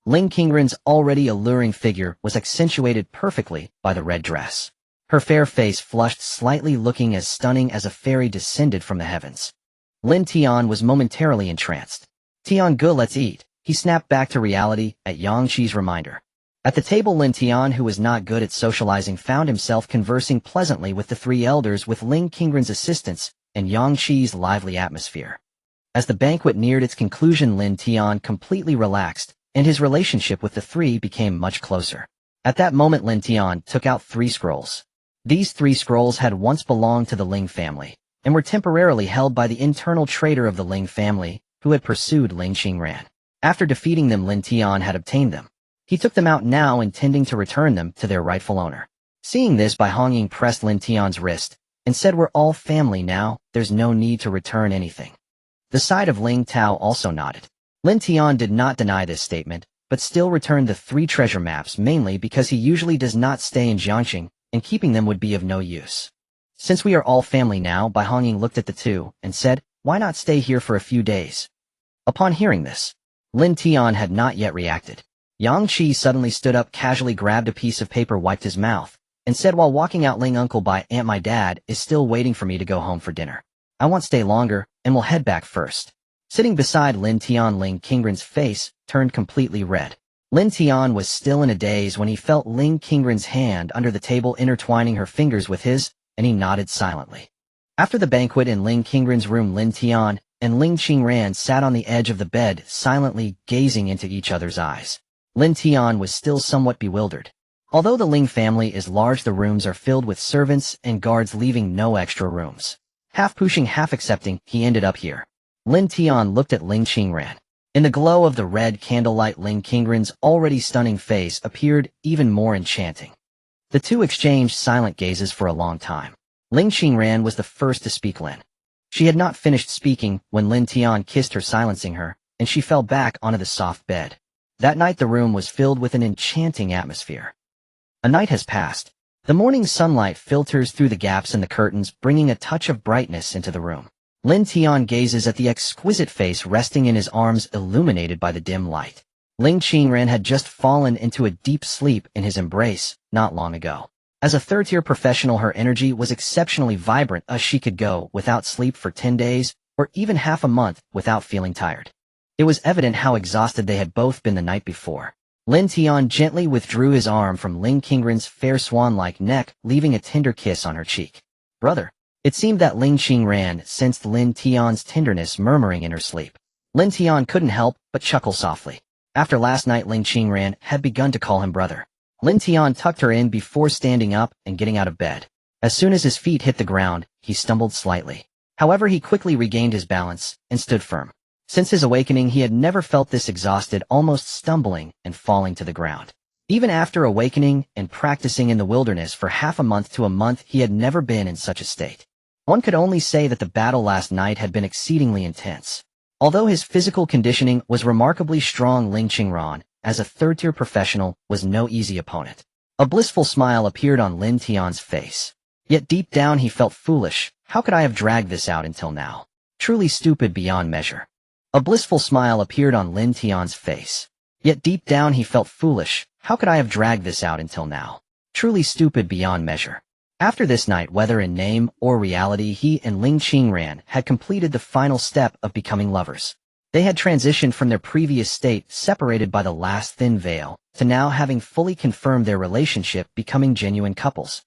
Ling Qingran's already alluring figure was accentuated perfectly by the red dress. Her fair face flushed slightly, looking as stunning as a fairy descended from the heavens. Lin Tian was momentarily entranced. Tian Ge, let's eat. He snapped back to reality at Yang Qi's reminder. At the table, Lin Tian, who was not good at socializing, found himself conversing pleasantly with the three elders with Ling Qingran's assistance and Yang Qi's lively atmosphere. As the banquet neared its conclusion, Lin Tian completely relaxed, and his relationship with the three became much closer. At that moment, Lin Tian took out 3 scrolls. These 3 scrolls had once belonged to the Ling family, and were temporarily held by the internal traitor of the Ling family, who had pursued Ling Qingran. After defeating them, Lin Tian had obtained them. He took them out now, intending to return them to their rightful owner. Seeing this, Bai Hongying pressed Lin Tian's wrist, and said, "We're all family now, there's no need to return anything." The side of Ling Tao also nodded. Lin Tian did not deny this statement, but still returned the 3 treasure maps, mainly because he usually does not stay in Jiangxing, and keeping them would be of no use. Since we are all family now, Bai Hongying looked at the 2, and said, "Why not stay here for a few days?" Upon hearing this, Lin Tian had not yet reacted. Yang Qi suddenly stood up, casually grabbed a piece of paper, wiped his mouth, and said while walking out, "Ling Uncle Bai, Aunt, my dad is still waiting for me to go home for dinner. I won't stay longer, and will head back first." Sitting beside Lin Tian, Ling Qingran's face turned completely red. Lin Tian was still in a daze when he felt Ling Qingran's hand under the table intertwining her fingers with his, and he nodded silently. After the banquet in Ling Qingran's room, Lin Tian and Ling Qingran sat on the edge of the bed, silently gazing into each other's eyes. Lin Tian was still somewhat bewildered. Although the Ling family is large, the rooms are filled with servants and guards, leaving no extra rooms. Half pushing, half accepting, he ended up here. Lin Tian looked at Ling Qingran. In the glow of the red candlelight, Ling Qingran's already stunning face appeared even more enchanting. The 2 exchanged silent gazes for a long time. Ling Qingran was the first to speak. She had not finished speaking when Lin Tian kissed her, silencing her, and she fell back onto the soft bed. That night the room was filled with an enchanting atmosphere. A night has passed. The morning sunlight filters through the gaps in the curtains, bringing a touch of brightness into the room. Lin Tian gazes at the exquisite face resting in his arms, illuminated by the dim light. Ling Qingran had just fallen into a deep sleep in his embrace not long ago. As a third-tier professional, her energy was exceptionally vibrant, as she could go without sleep for 10 days, or even half a month, without feeling tired. It was evident how exhausted they had both been the night before. Lin Tian gently withdrew his arm from Ling Qingran's fair swan-like neck, leaving a tender kiss on her cheek. "Brother." It seemed that Ling Qingran sensed Lin Tian's tenderness murmuring in her sleep. Lin Tian couldn't help but chuckle softly. After last night, Ling Qingran had begun to call him brother. Lin Tian tucked her in before standing up and getting out of bed. As soon as his feet hit the ground, he stumbled slightly. However, he quickly regained his balance and stood firm. Since his awakening, he had never felt this exhausted, almost stumbling and falling to the ground. Even after awakening and practicing in the wilderness for half a month to a month, he had never been in such a state. One could only say that the battle last night had been exceedingly intense. Although his physical conditioning was remarkably strong, Ling Qingran, as a third-tier professional, was no easy opponent. A blissful smile appeared on Lin Tian's face. Yet deep down he felt foolish. How could I have dragged this out until now? Truly stupid beyond measure. A blissful smile appeared on Lin Tian's face. Yet deep down he felt foolish. How could I have dragged this out until now? Truly stupid beyond measure. After this night, whether in name or reality, he and Ling Qingran had completed the final step of becoming lovers. They had transitioned from their previous state, separated by the last thin veil, to now having fully confirmed their relationship, becoming genuine couples.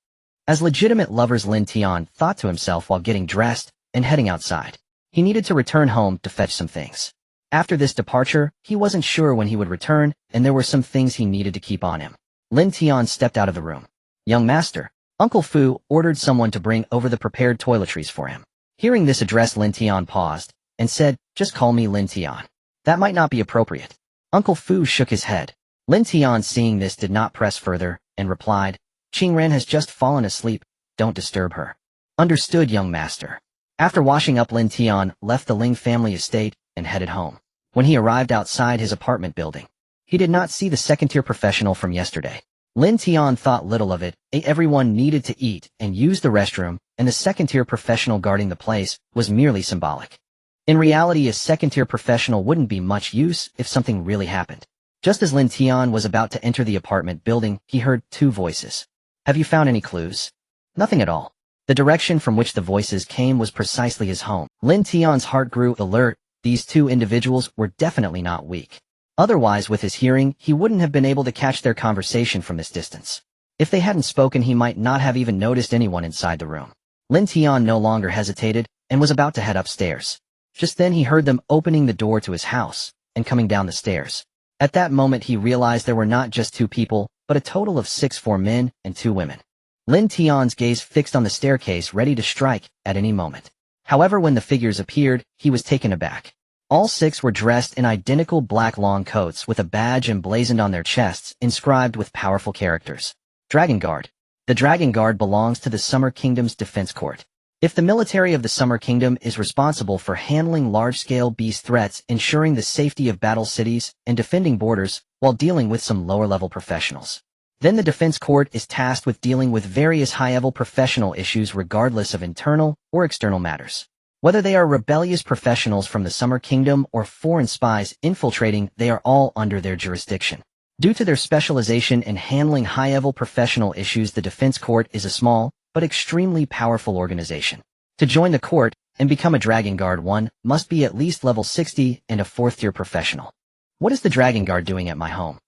As legitimate lovers, Lin Tian thought to himself while getting dressed and heading outside. He needed to return home to fetch some things. After this departure, he wasn't sure when he would return, and there were some things he needed to keep on him. Lin Tian stepped out of the room. "Young master," Uncle Fu ordered someone to bring over the prepared toiletries for him. Hearing this address, Lin Tian paused and said, "Just call me Lin Tian." "That might not be appropriate." Uncle Fu shook his head. Lin Tian, seeing this, did not press further and replied, "Qingren has just fallen asleep. Don't disturb her." "Understood, young master." After washing up, Lin Tian left the Ling family estate and headed home. When he arrived outside his apartment building, he did not see the second-tier professional from yesterday. Lin Tian thought little of it. Everyone needed to eat and use the restroom, and the second-tier professional guarding the place was merely symbolic. In reality, a second-tier professional wouldn't be much use if something really happened. Just as Lin Tian was about to enter the apartment building, he heard two voices. "Have you found any clues?" "Nothing at all." The direction from which the voices came was precisely his home. Lin Tian's heart grew alert. These two individuals were definitely not weak. Otherwise, with his hearing, he wouldn't have been able to catch their conversation from this distance. If they hadn't spoken, he might not have even noticed anyone inside the room. Lin Tian no longer hesitated and was about to head upstairs. Just then he heard them opening the door to his house and coming down the stairs. At that moment he realized there were not just two people, but a total of 4 men and 2 women. Lin Tian's gaze fixed on the staircase, ready to strike at any moment. However, when the figures appeared, he was taken aback. All 6 were dressed in identical black long coats with a badge emblazoned on their chests, inscribed with powerful characters. Dragon Guard. The Dragon Guard belongs to the Summer Kingdom's defense court. If the military of the Summer Kingdom is responsible for handling large-scale beast threats, ensuring the safety of battle cities, and defending borders, while dealing with some lower-level professionals, then the defense court is tasked with dealing with various high-level professional issues regardless of internal or external matters. Whether they are rebellious professionals from the Summer Kingdom or foreign spies infiltrating, they are all under their jurisdiction. Due to their specialization in handling high-level professional issues, the defense court is a small, but extremely powerful organization. To join the court and become a Dragon Guard, one must be at least level 60 and a 4th-tier professional. What is the Dragon Guard doing at my home?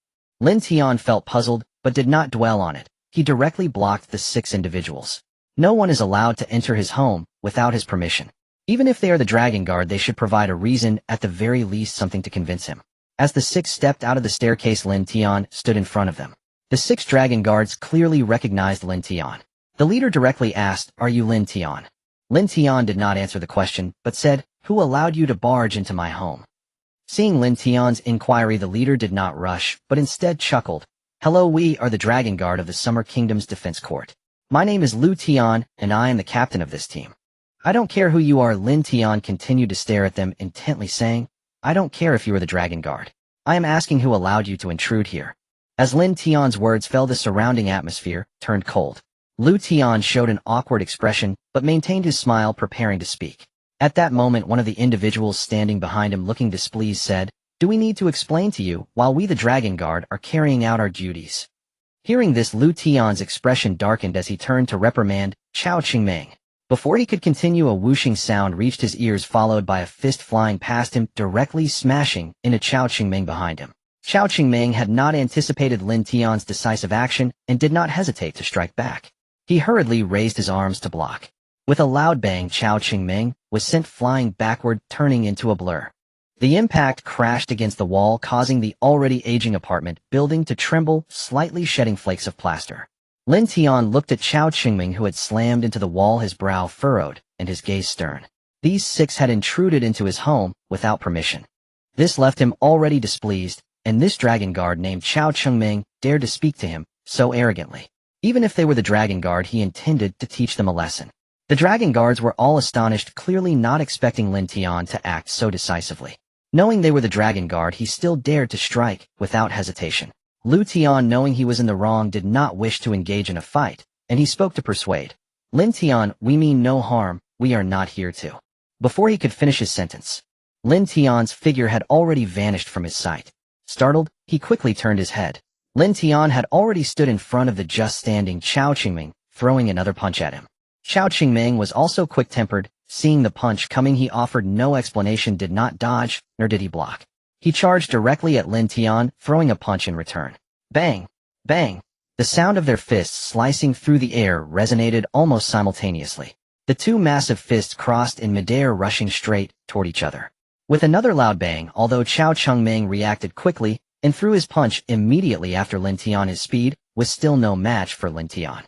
Lin Tian felt puzzled, but did not dwell on it. He directly blocked the 6 individuals. No one is allowed to enter his home without his permission. Even if they are the Dragon Guard, they should provide a reason, at the very least something to convince him. As the 6 stepped out of the staircase, Lin Tian stood in front of them. The 6 Dragon Guards clearly recognized Lin Tian. The leader directly asked, "Are you Lin Tian?" Lin Tian did not answer the question, but said, "Who allowed you to barge into my home?" Seeing Lin Tian's inquiry, the leader did not rush, but instead chuckled. "Hello, we are the Dragon Guard of the Summer Kingdom's defense court. My name is Lin Tian, and I am the captain of this team." "I don't care who you are." Lin Tian continued to stare at them intently, saying, "I don't care if you are the Dragon Guard. I am asking who allowed you to intrude here." As Lin Tian's words fell, the surrounding atmosphere turned cold. Lin Tian showed an awkward expression, but maintained his smile, preparing to speak. At that moment, one of the individuals standing behind him, looking displeased, said, "Do we need to explain to you while we the Dragon Guard are carrying out our duties?" Hearing this, Lin Tian's expression darkened as he turned to reprimand Chao Qingming. Before he could continue, a whooshing sound reached his ears, followed by a fist flying past him, directly smashing into Chao Qingming behind him. Chao Qingming had not anticipated Lin Tian's decisive action and did not hesitate to strike back. He hurriedly raised his arms to block. With a loud bang, Chao Qingming was sent flying backward, turning into a blur. The impact crashed against the wall, causing the already aging apartment building to tremble, slightly shedding flakes of plaster. Lin Tian looked at Chao Qingming, who had slammed into the wall, his brow furrowed and his gaze stern. These 6 had intruded into his home without permission. This left him already displeased, and this Dragon Guard named Chao Qingming dared to speak to him so arrogantly. Even if they were the Dragon Guard, he intended to teach them a lesson. The Dragon Guards were all astonished, clearly not expecting Lin Tian to act so decisively. Knowing they were the Dragon Guard, he still dared to strike without hesitation. Lin Tian, knowing he was in the wrong, did not wish to engage in a fight, and he spoke to persuade. "Lin Tian, we mean no harm, we are not here to." Before he could finish his sentence, Lin Tian's figure had already vanished from his sight. Startled, he quickly turned his head. Lin Tian had already stood in front of the just standing Chao Qingming, throwing another punch at him. Chao Qingming was also quick-tempered, seeing the punch coming, he offered no explanation, did not dodge, nor did he block. He charged directly at Lin Tian, throwing a punch in return. Bang! Bang! The sound of their fists slicing through the air resonated almost simultaneously. The two massive fists crossed in midair, rushing straight toward each other. With another loud bang, although Chao Chengmeng reacted quickly and threw his punch immediately after Lin Tian, his speed was still no match for Lin Tian.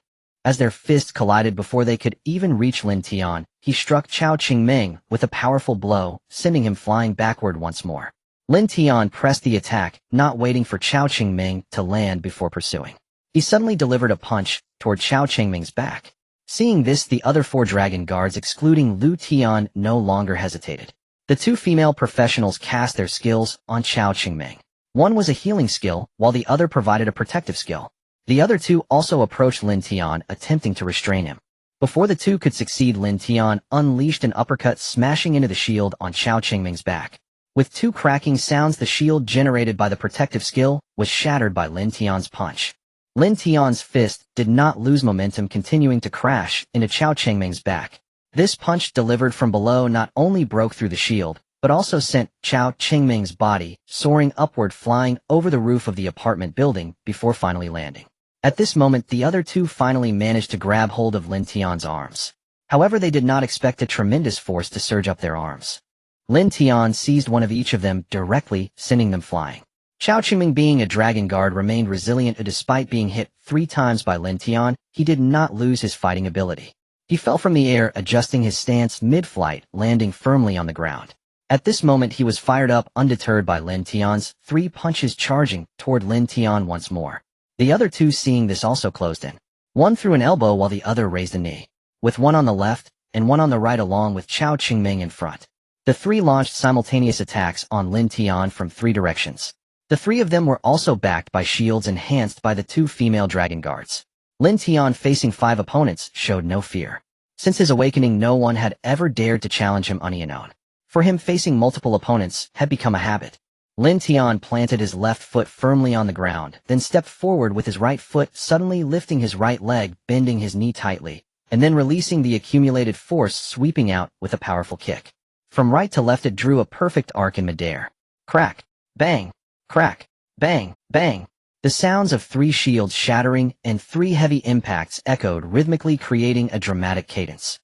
As their fists collided before they could even reach Lin Tian, he struck Chao Chengmeng with a powerful blow, sending him flying backward once more. Lin Tian pressed the attack, not waiting for Chao Chengmeng to land before pursuing. He suddenly delivered a punch toward Chao Chengmeng's back. Seeing this, the other four dragon guards, excluding Lin Tian, no longer hesitated. The two female professionals cast their skills on Chao Chengmeng. One was a healing skill, while the other provided a protective skill. The other two also approached Lin Tian, attempting to restrain him. Before the two could succeed, Lin Tian unleashed an uppercut, smashing into the shield on Chao Chengmeng's back. With two cracking sounds, the shield generated by the protective skill was shattered by Lin Tian's punch. Lin Tian's fist did not lose momentum, continuing to crash into Chao Chengmeng's back. This punch delivered from below not only broke through the shield, but also sent Chao Chengmeng's body soaring upward, flying over the roof of the apartment building before finally landing. At this moment, the other two finally managed to grab hold of Lin Tian's arms. However, they did not expect a tremendous force to surge up their arms. Lin Tian seized one of each of them directly, sending them flying. Chao Chengmeng, being a dragon guard, remained resilient. Despite being hit 3 times by Lin Tian, he did not lose his fighting ability. He fell from the air, adjusting his stance mid-flight, landing firmly on the ground. At this moment, he was fired up, undeterred by Lin Tian's 3 punches, charging toward Lin Tian once more. The other two, seeing this, also closed in. One threw an elbow while the other raised a knee, with one on the left and one on the right, along with Chao Chengmeng in front. The 3 launched simultaneous attacks on Lin Tian from 3 directions. The 3 of them were also backed by shields enhanced by the 2 female dragon guards. Lin Tian, facing 5 opponents, showed no fear. Since his awakening, no one had ever dared to challenge him unknown. For him, facing multiple opponents had become a habit. Lin Tian planted his left foot firmly on the ground, then stepped forward with his right foot, suddenly lifting his right leg, bending his knee tightly, and then releasing the accumulated force, sweeping out with a powerful kick. From right to left, it drew a perfect arc in midair. Crack! Bang! Crack! Bang! Bang! The sounds of 3 shields shattering and 3 heavy impacts echoed rhythmically, creating a dramatic cadence.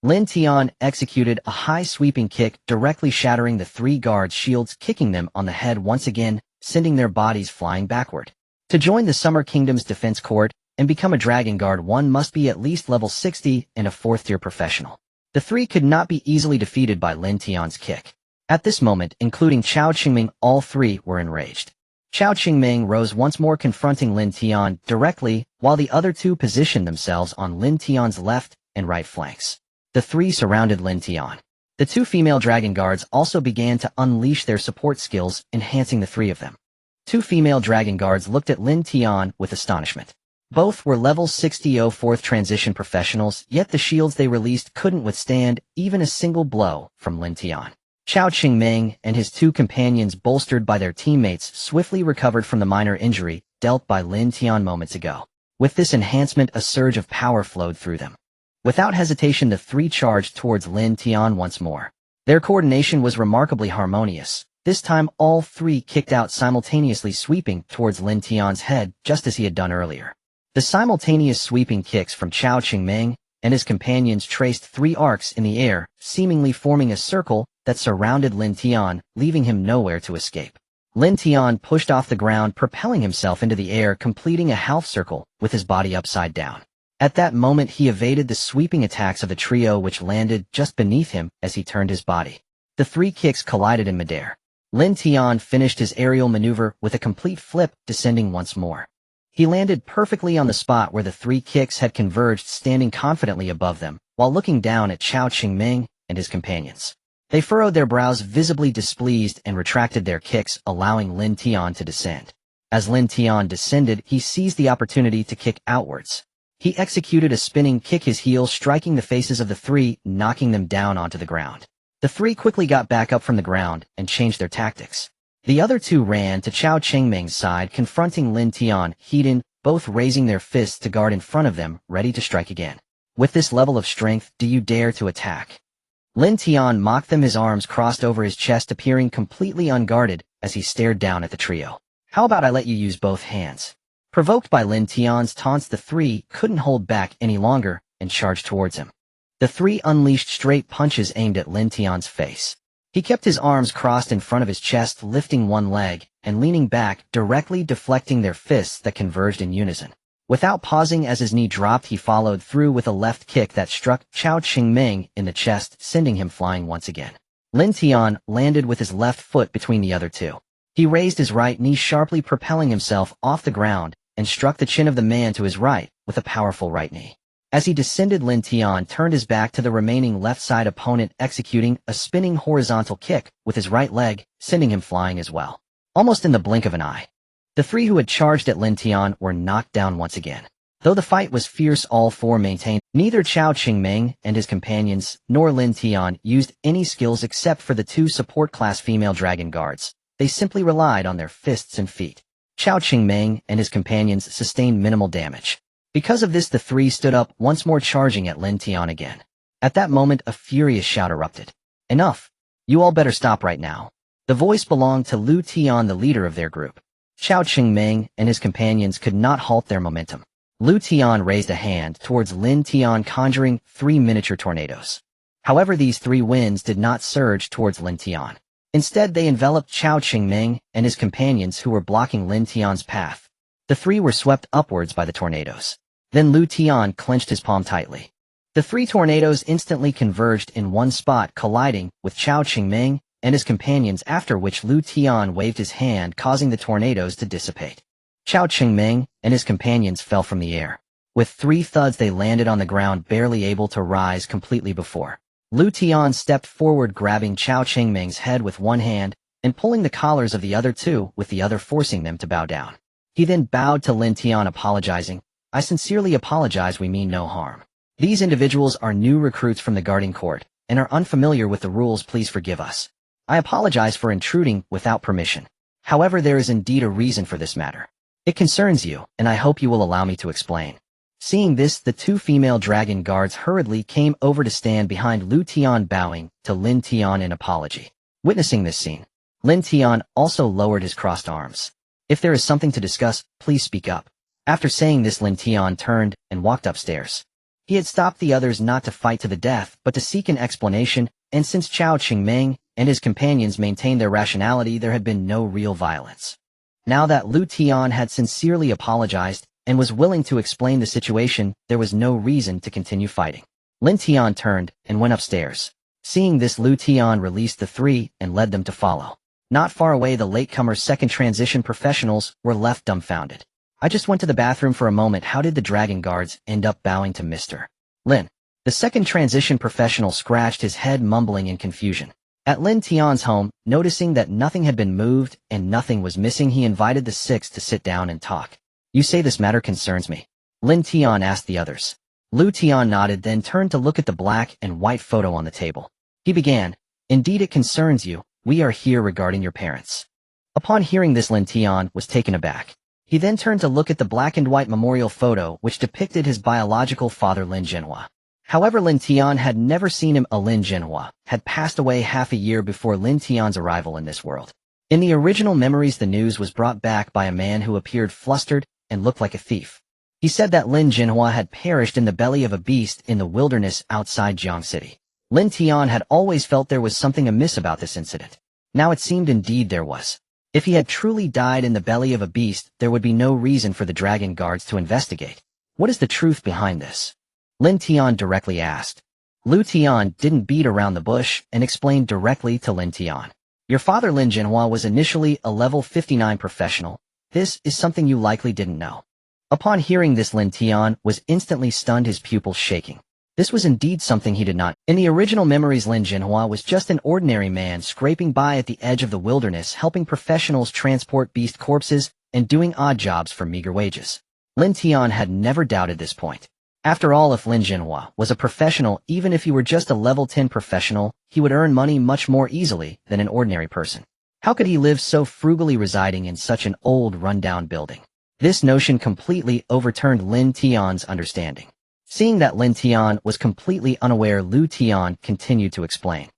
Lin Tian executed a high sweeping kick, directly shattering the 3 guards' shields, kicking them on the head once again, sending their bodies flying backward. To join the Summer Kingdom's defense court and become a dragon guard, one must be at least level 60 and a 4th-tier professional. The 3 could not be easily defeated by Lin Tian's kick. At this moment, including Chao Chengmeng, all 3 were enraged. Chao Chengmeng rose once more, confronting Lin Tian directly, while the other 2 positioned themselves on Lin Tian's left and right flanks. The 3 surrounded Lin Tian. The 2 female dragon guards also began to unleash their support skills, enhancing the 3 of them. 2 female dragon guards looked at Lin Tian with astonishment. Both were level 60 4th transition professionals, yet the shields they released couldn't withstand even a single blow from Lin Tian. Chao Chengmeng and his 2 companions, bolstered by their teammates, swiftly recovered from the minor injury dealt by Lin Tian moments ago. With this enhancement, a surge of power flowed through them. Without hesitation, the 3 charged towards Lin Tian once more. Their coordination was remarkably harmonious. This time, all 3 kicked out simultaneously, sweeping towards Lin Tian's head, just as he had done earlier. The simultaneous sweeping kicks from Chao Chengmeng and his companions traced 3 arcs in the air, seemingly forming a circle that surrounded Lin Tian, leaving him nowhere to escape. Lin Tian pushed off the ground, propelling himself into the air, completing a half circle with his body upside down. At that moment, he evaded the sweeping attacks of the trio, which landed just beneath him as he turned his body. The 3 kicks collided in midair. Lin Tian finished his aerial maneuver with a complete flip, descending once more. He landed perfectly on the spot where the 3 kicks had converged, standing confidently above them, while looking down at Chao Chengmeng and his companions. They furrowed their brows, visibly displeased, and retracted their kicks, allowing Lin Tian to descend. As Lin Tian descended, he seized the opportunity to kick outwards. He executed a spinning kick, his heel striking the faces of the 3, knocking them down onto the ground. The 3 quickly got back up from the ground and changed their tactics. The other 2 ran to Chao Chengmeng's side, confronting Lin Tian head-on, both raising their fists to guard in front of them, ready to strike again. With this level of strength, do you dare to attack? Lin Tian mocked them, his arms crossed over his chest, appearing completely unguarded as he stared down at the trio. How about I let you use both hands? Provoked by Lin Tian's taunts, the three couldn't hold back any longer and charged towards him. The three unleashed straight punches aimed at Lin Tian's face. He kept his arms crossed in front of his chest, lifting one leg and leaning back, directly deflecting their fists that converged in unison. Without pausing, as his knee dropped, he followed through with a left kick that struck Chao Qingming in the chest, sending him flying once again. Lin Tian landed with his left foot between the other two. He raised his right knee sharply, propelling himself off the ground, and struck the chin of the man to his right with a powerful right knee. As he descended, Lin Tian turned his back to the remaining left side opponent, executing a spinning horizontal kick with his right leg, sending him flying as well. Almost in the blink of an eye, the three who had charged at Lin Tian were knocked down once again. Though the fight was fierce, all four maintained. Neither Chao Qingming and his companions nor Lin Tian used any skills except for the two support-class female dragon guards. They simply relied on their fists and feet. Chao Qingming and his companions sustained minimal damage. Because of this, the three stood up, once more charging at Lin Tian again. At that moment, a furious shout erupted. Enough! You all better stop right now. The voice belonged to Lin Tian, the leader of their group. Chao Qingming and his companions could not halt their momentum. Lin Tian raised a hand towards Lin Tian, conjuring 3 miniature tornadoes. However, these 3 winds did not surge towards Lin Tian. Instead, they enveloped Chao Qingming and his companions, who were blocking Lin Tian's path. The 3 were swept upwards by the tornadoes. Then Lin Tian clenched his palm tightly. The 3 tornadoes instantly converged in one spot, colliding with Chao Qingming and his companions, after which Lin Tian waved his hand, causing the tornadoes to dissipate. Chao Qingming and his companions fell from the air. With 3 thuds, they landed on the ground, barely able to rise completely before. Lin Tian stepped forward, grabbing Chao Qingming's head with one hand and pulling the collars of the other 2 with the other, forcing them to bow down. He then bowed to Lin Tian, apologizing. I sincerely apologize, we mean no harm. These individuals are new recruits from the guarding court and are unfamiliar with the rules. Please forgive us. I apologize for intruding without permission. However, there is indeed a reason for this matter. It concerns you, and I hope you will allow me to explain. Seeing this, the 2 female dragon guards hurriedly came over to stand behind Lin Tian, bowing to Lin Tian in apology. Witnessing this scene, Lin Tian also lowered his crossed arms. If there is something to discuss, please speak up. After saying this, Lin Tian turned and walked upstairs. He had stopped the others not to fight to the death, but to seek an explanation, and since Chao Qingming and his companions maintained their rationality, there had been no real violence. Now that Lin Tian had sincerely apologized and was willing to explain the situation, there was no reason to continue fighting. Lin Tian turned and went upstairs. Seeing this, Lin Tian released the 3 and led them to follow. Not far away, the latecomers' second transition professionals were left dumbfounded. I just went to the bathroom for a moment. How did the dragon guards end up bowing to Mr. Lin? The second transition professional scratched his head, mumbling in confusion. At Lin Tian's home, noticing that nothing had been moved and nothing was missing, he invited the 6 to sit down and talk. You say this matter concerns me? Lin Tian asked the others. Lin Tian nodded, then turned to look at the black and white photo on the table. He began, Indeed, it concerns you. We are here regarding your parents. Upon hearing this, Lin Tian was taken aback. He then turned to look at the black and white memorial photo which depicted his biological father, Lin Jinhua. However, Lin Tian had never seen him. Lin Jinhua had passed away half a year before Lin Tian's arrival in this world. In the original memories, the news was brought back by a man who appeared flustered and looked like a thief. He said that Lin Jinhua had perished in the belly of a beast in the wilderness outside Jiang City. Lin Tian had always felt there was something amiss about this incident. Now it seemed indeed there was. If he had truly died in the belly of a beast, there would be no reason for the dragon guards to investigate. What is the truth behind this? Lin Tian directly asked. Lin Tian didn't beat around the bush and explained directly to Lin Tian. Your father Lin Jinhua was initially a level 59 professional. This is something you likely didn't know. Upon hearing this, Lin Tian was instantly stunned, his pupils shaking. This was indeed something he did not. In the original memories, Lin Jinhua was just an ordinary man scraping by at the edge of the wilderness, helping professionals transport beast corpses and doing odd jobs for meager wages. Lin Tian had never doubted this point. After all, if Lin Jinhua was a professional, even if he were just a level 10 professional, he would earn money much more easily than an ordinary person. How could he live so frugally residing in such an old, rundown building? This notion completely overturned Lin Tian's understanding. Seeing that Lin Tian was completely unaware, Lin Tian continued to explain.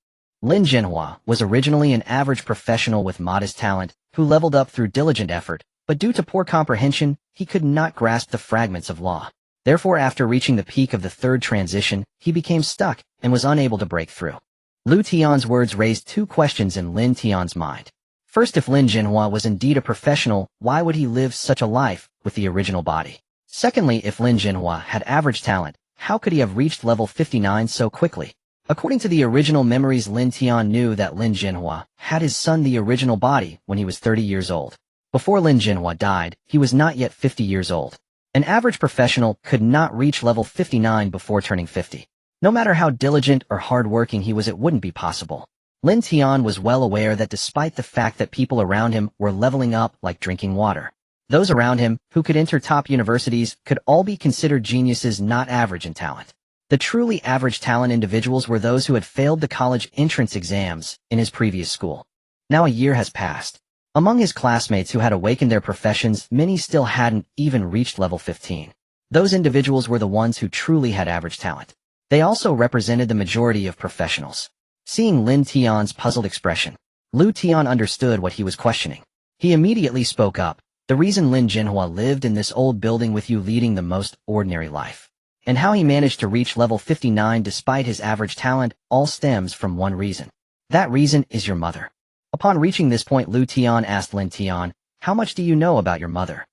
Lin Jinhua was originally an average professional with modest talent, who leveled up through diligent effort, but due to poor comprehension, he could not grasp the fragments of law. Therefore, after reaching the peak of the third transition, he became stuck and was unable to break through. Lin Tian's words raised two questions in Lin Tian's mind. First, if Lin Jinhua was indeed a professional, why would he live such a life with the original body? Secondly, if Lin Jinhua had average talent, how could he have reached level 59 so quickly? According to the original memories, Lin Tian knew that Lin Jinhua had his son the original body when he was 30 years old. Before Lin Jinhua died, he was not yet 50 years old. An average professional could not reach level 59 before turning 50. No matter how diligent or hardworking he was, it wouldn't be possible. Lin Tian was well aware that despite the fact that people around him were leveling up like drinking water, those around him, who could enter top universities, could all be considered geniuses, not average in talent. The truly average talent individuals were those who had failed the college entrance exams in his previous school. Now a year has passed. Among his classmates who had awakened their professions, many still hadn't even reached level 15. Those individuals were the ones who truly had average talent. They also represented the majority of professionals. Seeing Lin Tian's puzzled expression, Lin Tian understood what he was questioning. He immediately spoke up. The reason Lin Jinhua lived in this old building with you, leading the most ordinary life, and how he managed to reach level 59 despite his average talent, all stems from one reason. That reason is your mother. Upon reaching this point, Lin Tian asked Lin Tian, how much do you know about your mother?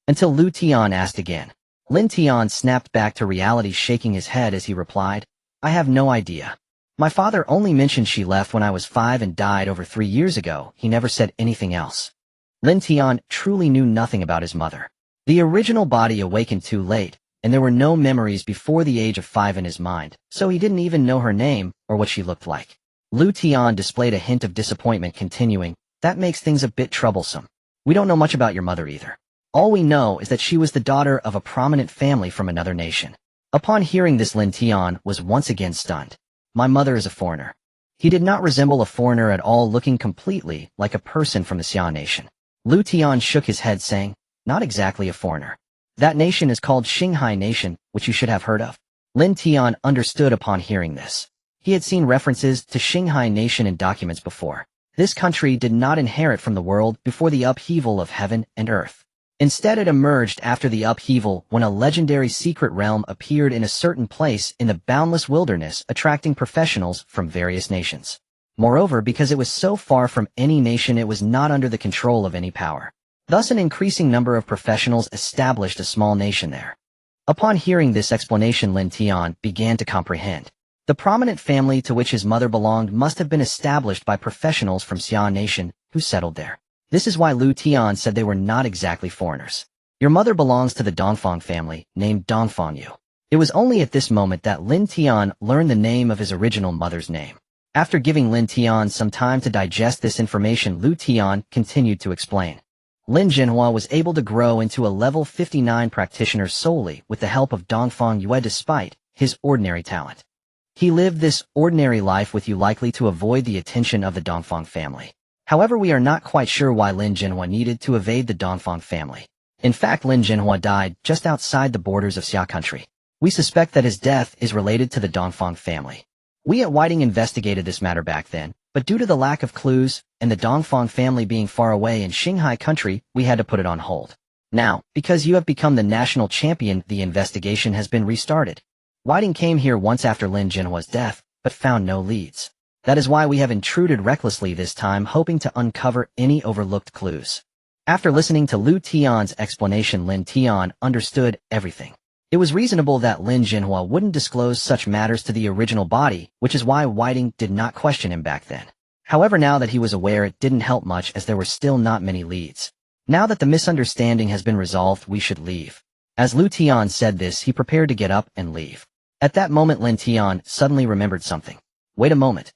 Until Lin Tian asked again. Lin Tian snapped back to reality, shaking his head as he replied, I have no idea. My father only mentioned she left when I was 5 and died over 3 years ago. He never said anything else. Lin Tian truly knew nothing about his mother. The original body awakened too late, and there were no memories before the age of 5 in his mind, so he didn't even know her name or what she looked like. Lin Tian displayed a hint of disappointment, continuing, that makes things a bit troublesome. We don't know much about your mother either. All we know is that she was the daughter of a prominent family from another nation. Upon hearing this, Lin Tian was once again stunned. My mother is a foreigner. He did not resemble a foreigner at all, looking completely like a person from the Xia nation. Lin Tian shook his head, saying, not exactly a foreigner. That nation is called Qinghai Nation, which you should have heard of. Lin Tian understood upon hearing this. He had seen references to Qinghai Nation in documents before. This country did not inherit from the world before the upheaval of heaven and earth. Instead, it emerged after the upheaval when a legendary secret realm appeared in a certain place in the boundless wilderness, attracting professionals from various nations. Moreover, because it was so far from any nation, it was not under the control of any power. Thus, an increasing number of professionals established a small nation there. Upon hearing this explanation, Lin Tian began to comprehend. The prominent family to which his mother belonged must have been established by professionals from Xia Nation who settled there. This is why Lin Tian said they were not exactly foreigners. Your mother belongs to the Dongfang family, named Dongfang Yu. It was only at this moment that Lin Tian learned the name of his original mother's name. After giving Lin Tian some time to digest this information, Lin Tian continued to explain. Lin Jinhua was able to grow into a level 59 practitioner solely with the help of Dongfang Yue despite his ordinary talent. He lived this ordinary life with you, likely to avoid the attention of the Dongfang family. However, we are not quite sure why Lin Jinhua needed to evade the Dongfang family. In fact, Lin Jinhua died just outside the borders of Xia country. We suspect that his death is related to the Dongfang family. We at Whiting investigated this matter back then, but due to the lack of clues and the Dongfang family being far away in Qinghai country, we had to put it on hold. Now, because you have become the national champion, the investigation has been restarted. Whiting came here once after Lin Jinhua's death, but found no leads. That is why we have intruded recklessly this time, hoping to uncover any overlooked clues. After listening to Lin Tian's explanation, Lin Tian understood everything. It was reasonable that Lin Jinhua wouldn't disclose such matters to the original body, which is why Whiting did not question him back then. However, now that he was aware, it didn't help much as there were still not many leads. Now that the misunderstanding has been resolved, we should leave. As Lin Tian said this, he prepared to get up and leave. At that moment, Lin Tian suddenly remembered something. Wait a moment.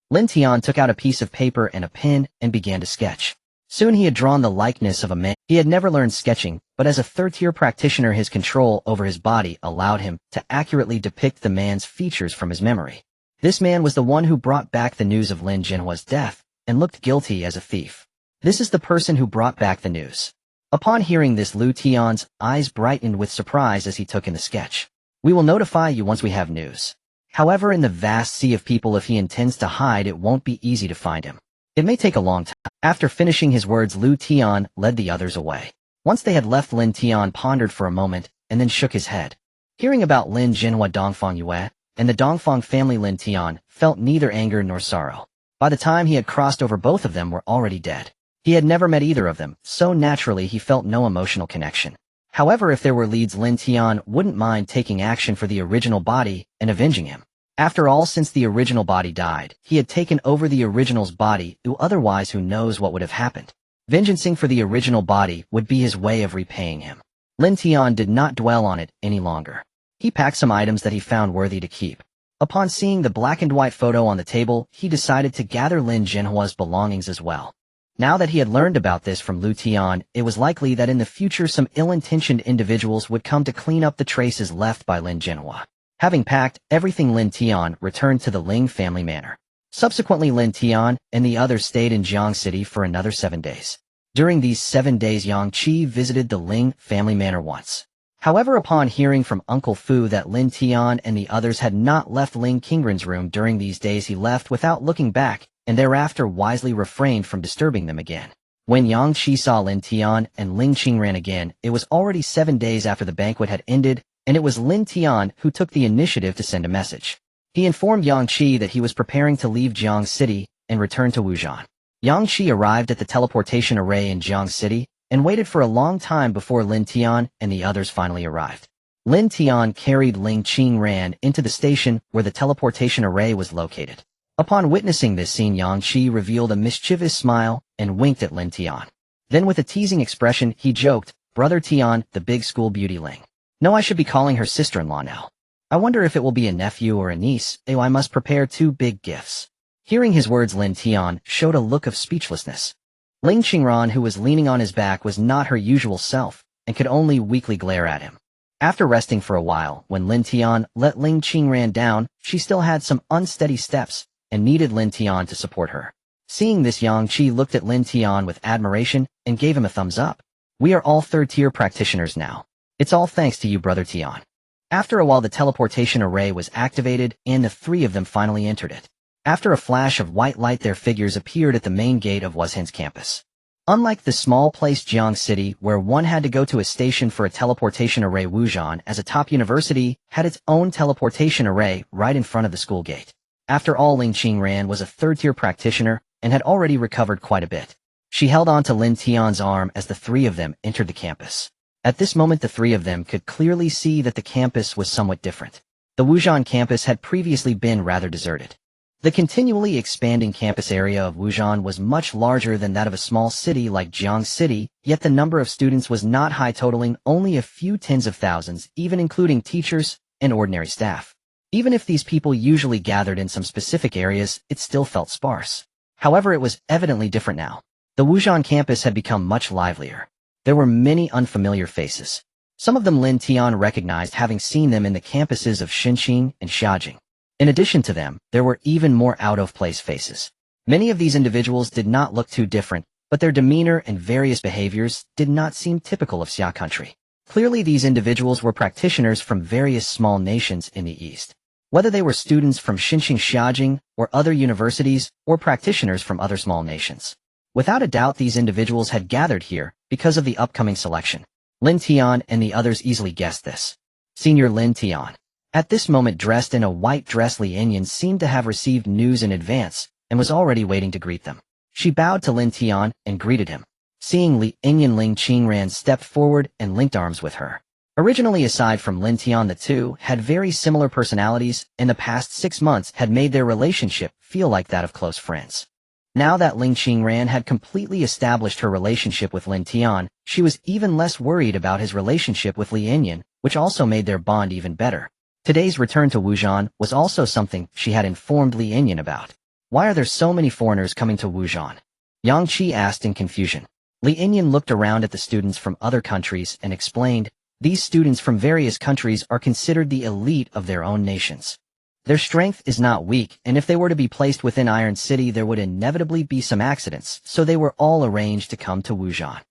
Lin Tian took out a piece of paper and a pen and began to sketch. Soon he had drawn the likeness of a man. He had never learned sketching, but as a third-tier practitioner, his control over his body allowed him to accurately depict the man's features from his memory. This man was the one who brought back the news of Lin Jinhua's death and looked guilty as a thief. This is the person who brought back the news. Upon hearing this, Lin Tian's eyes brightened with surprise as he took in the sketch. We will notify you once we have news. However, in the vast sea of people, if he intends to hide, it won't be easy to find him. It may take a long time. After finishing his words, Lin Tian led the others away. Once they had left, Lin Tian pondered for a moment and then shook his head. Hearing about Lin Jinhua Dongfang Yue and the Dongfang family, Lin Tian felt neither anger nor sorrow. By the time he had crossed over, both of them were already dead. He had never met either of them, so naturally he felt no emotional connection. However, if there were leads, Lin Tian wouldn't mind taking action for the original body and avenging him. After all, since the original body died, he had taken over the original's body, otherwise who knows what would have happened. Vengeancing for the original body would be his way of repaying him. Lin Tian did not dwell on it any longer. He packed some items that he found worthy to keep. Upon seeing the black and white photo on the table, he decided to gather Lin Jinhua's belongings as well. Now that he had learned about this from Lin Tian, it was likely that in the future some ill-intentioned individuals would come to clean up the traces left by Lin Jinhua. Having packed everything, Lin Tian returned to the Ling family manor. Subsequently, Lin Tian and the others stayed in Jiang City for another 7 days. During these 7 days, Yang Qi visited the Ling family manor once. However, upon hearing from Uncle Fu that Lin Tian and the others had not left Ling Qingren's room during these days, he left without looking back, and thereafter wisely refrained from disturbing them again. When Yang Qi saw Lin Tian and Ling Qingren again, it was already 7 days after the banquet had ended, and it was Lin Tian who took the initiative to send a message. He informed Yang Qi that he was preparing to leave Jiang City and return to Wujian. Yang Qi arrived at the teleportation array in Jiang City and waited for a long time before Lin Tian and the others finally arrived. Lin Tian carried Ling Qingren into the station where the teleportation array was located. Upon witnessing this scene, Yang Qi revealed a mischievous smile and winked at Lin Tian. Then with a teasing expression, he joked, "Brother Tian, the big school beauty Ling. No, I should be calling her sister-in-law now. I wonder if it will be a nephew or a niece. I must prepare 2 big gifts." Hearing his words, Lin Tian showed a look of speechlessness. Ling Qingren, who was leaning on his back, was not her usual self and could only weakly glare at him. After resting for a while, when Lin Tian let Ling Qingren down, she still had some unsteady steps and needed Lin Tian to support her. Seeing this, Yang Qi looked at Lin Tian with admiration and gave him a thumbs up. "We are all 3rd-tier practitioners now. It's all thanks to you, Brother Tian." After a while, the teleportation array was activated and the 3 of them finally entered it. After a flash of white light, their figures appeared at the main gate of Wuhan's campus. Unlike the small place Jiang City, where one had to go to a station for a teleportation array, Wujian, as a top university, had its own teleportation array right in front of the school gate. After all, Ling Qingren was a 3rd-tier practitioner and had already recovered quite a bit. She held on to Lin Tian's arm as the 3 of them entered the campus. At this moment, the 3 of them could clearly see that the campus was somewhat different. The Wujian campus had previously been rather deserted. The continually expanding campus area of Wujian was much larger than that of a small city like Jiang City, yet the number of students was not high, totaling only a few tens of thousands, even including teachers and ordinary staff. Even if these people usually gathered in some specific areas, it still felt sparse. However, it was evidently different now. The Wujian campus had become much livelier. There were many unfamiliar faces. Some of them Lin Tian recognized, having seen them in the campuses of Xinqing and Xiajing. In addition to them, there were even more out-of-place faces. Many of these individuals did not look too different, but their demeanor and various behaviors did not seem typical of Xia country. Clearly, these individuals were practitioners from various small nations in the east. Whether they were students from Xinqing, Xiajing, or other universities, or practitioners from other small nations. Without a doubt, these individuals had gathered here because of the upcoming selection. Lin Tian and the others easily guessed this. Senior Lin Tian. At this moment, dressed in a white dress, Lin Tian seemed to have received news in advance and was already waiting to greet them. She bowed to Lin Tian and greeted him. Seeing Lin Tian, Ling Qingren stepped forward and linked arms with her. Originally, aside from Lin Tian, the 2 had very similar personalities, and the past 6 months had made their relationship feel like that of close friends. Now that Ling Qingren had completely established her relationship with Lin Tian, she was even less worried about his relationship with Lin Tian, which also made their bond even better. Today's return to Wujian was also something she had informed Lin Tian about. "Why are there so many foreigners coming to Wujian?" Yang Qi asked in confusion. Lin Tian looked around at the students from other countries and explained, "These students from various countries are considered the elite of their own nations. Their strength is not weak, and if they were to be placed within Iron City, there would inevitably be some accidents, so they were all arranged to come to Wujian."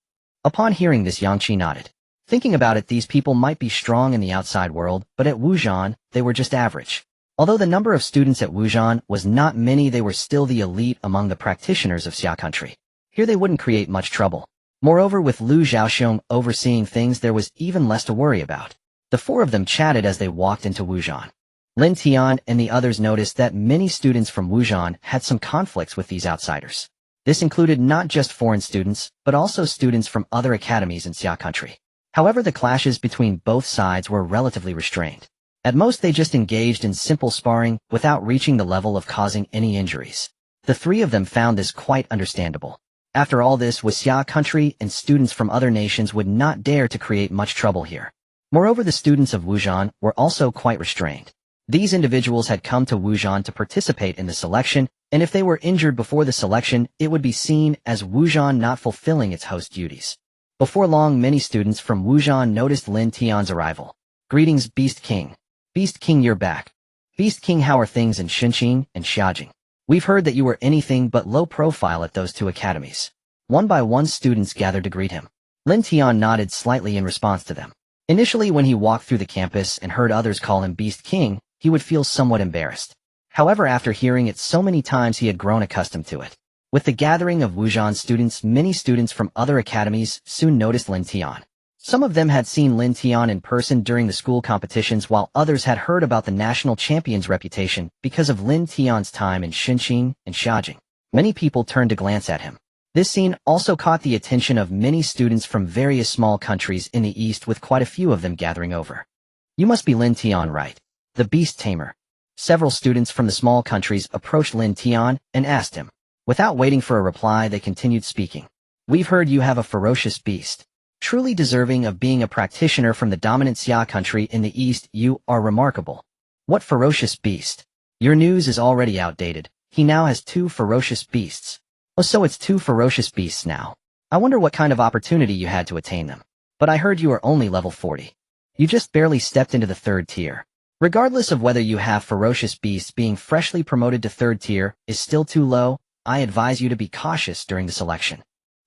Upon hearing this, Yang Qi nodded. Thinking about it, these people might be strong in the outside world, but at Wujian, they were just average. Although the number of students at Wujian was not many, they were still the elite among the practitioners of Xia country. Here they wouldn't create much trouble. Moreover, with Lu Zhaoxiong overseeing things, there was even less to worry about. The four of them chatted as they walked into Wujian. Lin Tian and the others noticed that many students from Wujian had some conflicts with these outsiders. This included not just foreign students, but also students from other academies in Xia country. However, the clashes between both sides were relatively restrained. At most, they just engaged in simple sparring without reaching the level of causing any injuries. The three of them found this quite understandable. After all, this was Xia country, and students from other nations would not dare to create much trouble here. Moreover, the students of Wujian were also quite restrained. These individuals had come to Wujian to participate in the selection, and if they were injured before the selection, it would be seen as Wujian not fulfilling its host duties. Before long, many students from Wujian noticed Lin Tian's arrival. "Greetings, Beast King." "Beast King, you're back." "Beast King, how are things in Xinqing and Xiajing? We've heard that you were anything but low profile at those two academies." One by one, students gathered to greet him. Lin Tian nodded slightly in response to them. Initially, when he walked through the campus and heard others call him Beast King, he would feel somewhat embarrassed. However, after hearing it so many times, he had grown accustomed to it. With the gathering of Wujian students, many students from other academies soon noticed Lin Tian. Some of them had seen Lin Tian in person during the school competitions, while others had heard about the national champion's reputation because of Lin Tian's time in Xinqing and Xiajing. Many people turned to glance at him. This scene also caught the attention of many students from various small countries in the east, with quite a few of them gathering over. "You must be Lin Tian, right? The Beast Tamer." Several students from the small countries approached Lin Tian and asked him. Without waiting for a reply, they continued speaking. "We've heard you have a ferocious beast. Truly deserving of being a practitioner from the dominant Xia country in the east, you are remarkable." "What ferocious beast? Your news is already outdated. He now has 2 ferocious beasts." "Oh, so it's 2 ferocious beasts now. I wonder what kind of opportunity you had to attain them. But I heard you are only level 40. You just barely stepped into the 3rd tier. Regardless of whether you have ferocious beasts, being freshly promoted to 3rd tier is still too low. I advise you to be cautious during the selection."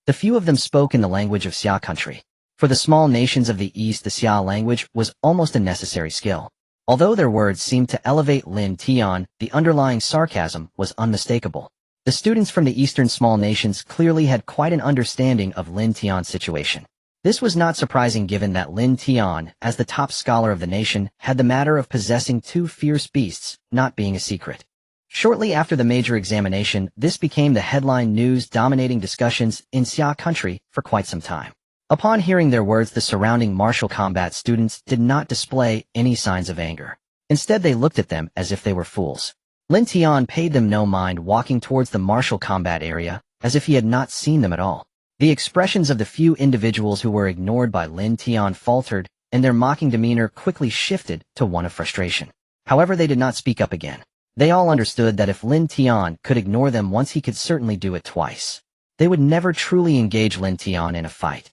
The few of them spoke in the language of Xia country. For the small nations of the East, the Xia language was almost a necessary skill. Although their words seemed to elevate Lin Tian, the underlying sarcasm was unmistakable. The students from the eastern small nations clearly had quite an understanding of Lin Tian's situation. This was not surprising given that Lin Tian, as the top scholar of the nation, had the matter of possessing 2 fierce beasts not being a secret. Shortly after the major examination, this became the headline news, dominating discussions in Xia country for quite some time. Upon hearing their words, the surrounding martial combat students did not display any signs of anger. Instead, they looked at them as if they were fools. Lin Tian paid them no mind, walking towards the martial combat area, as if he had not seen them at all. The expressions of the few individuals who were ignored by Lin Tian faltered, and their mocking demeanor quickly shifted to one of frustration. However, they did not speak up again. They all understood that if Lin Tian could ignore them once, he could certainly do it twice. They would never truly engage Lin Tian in a fight.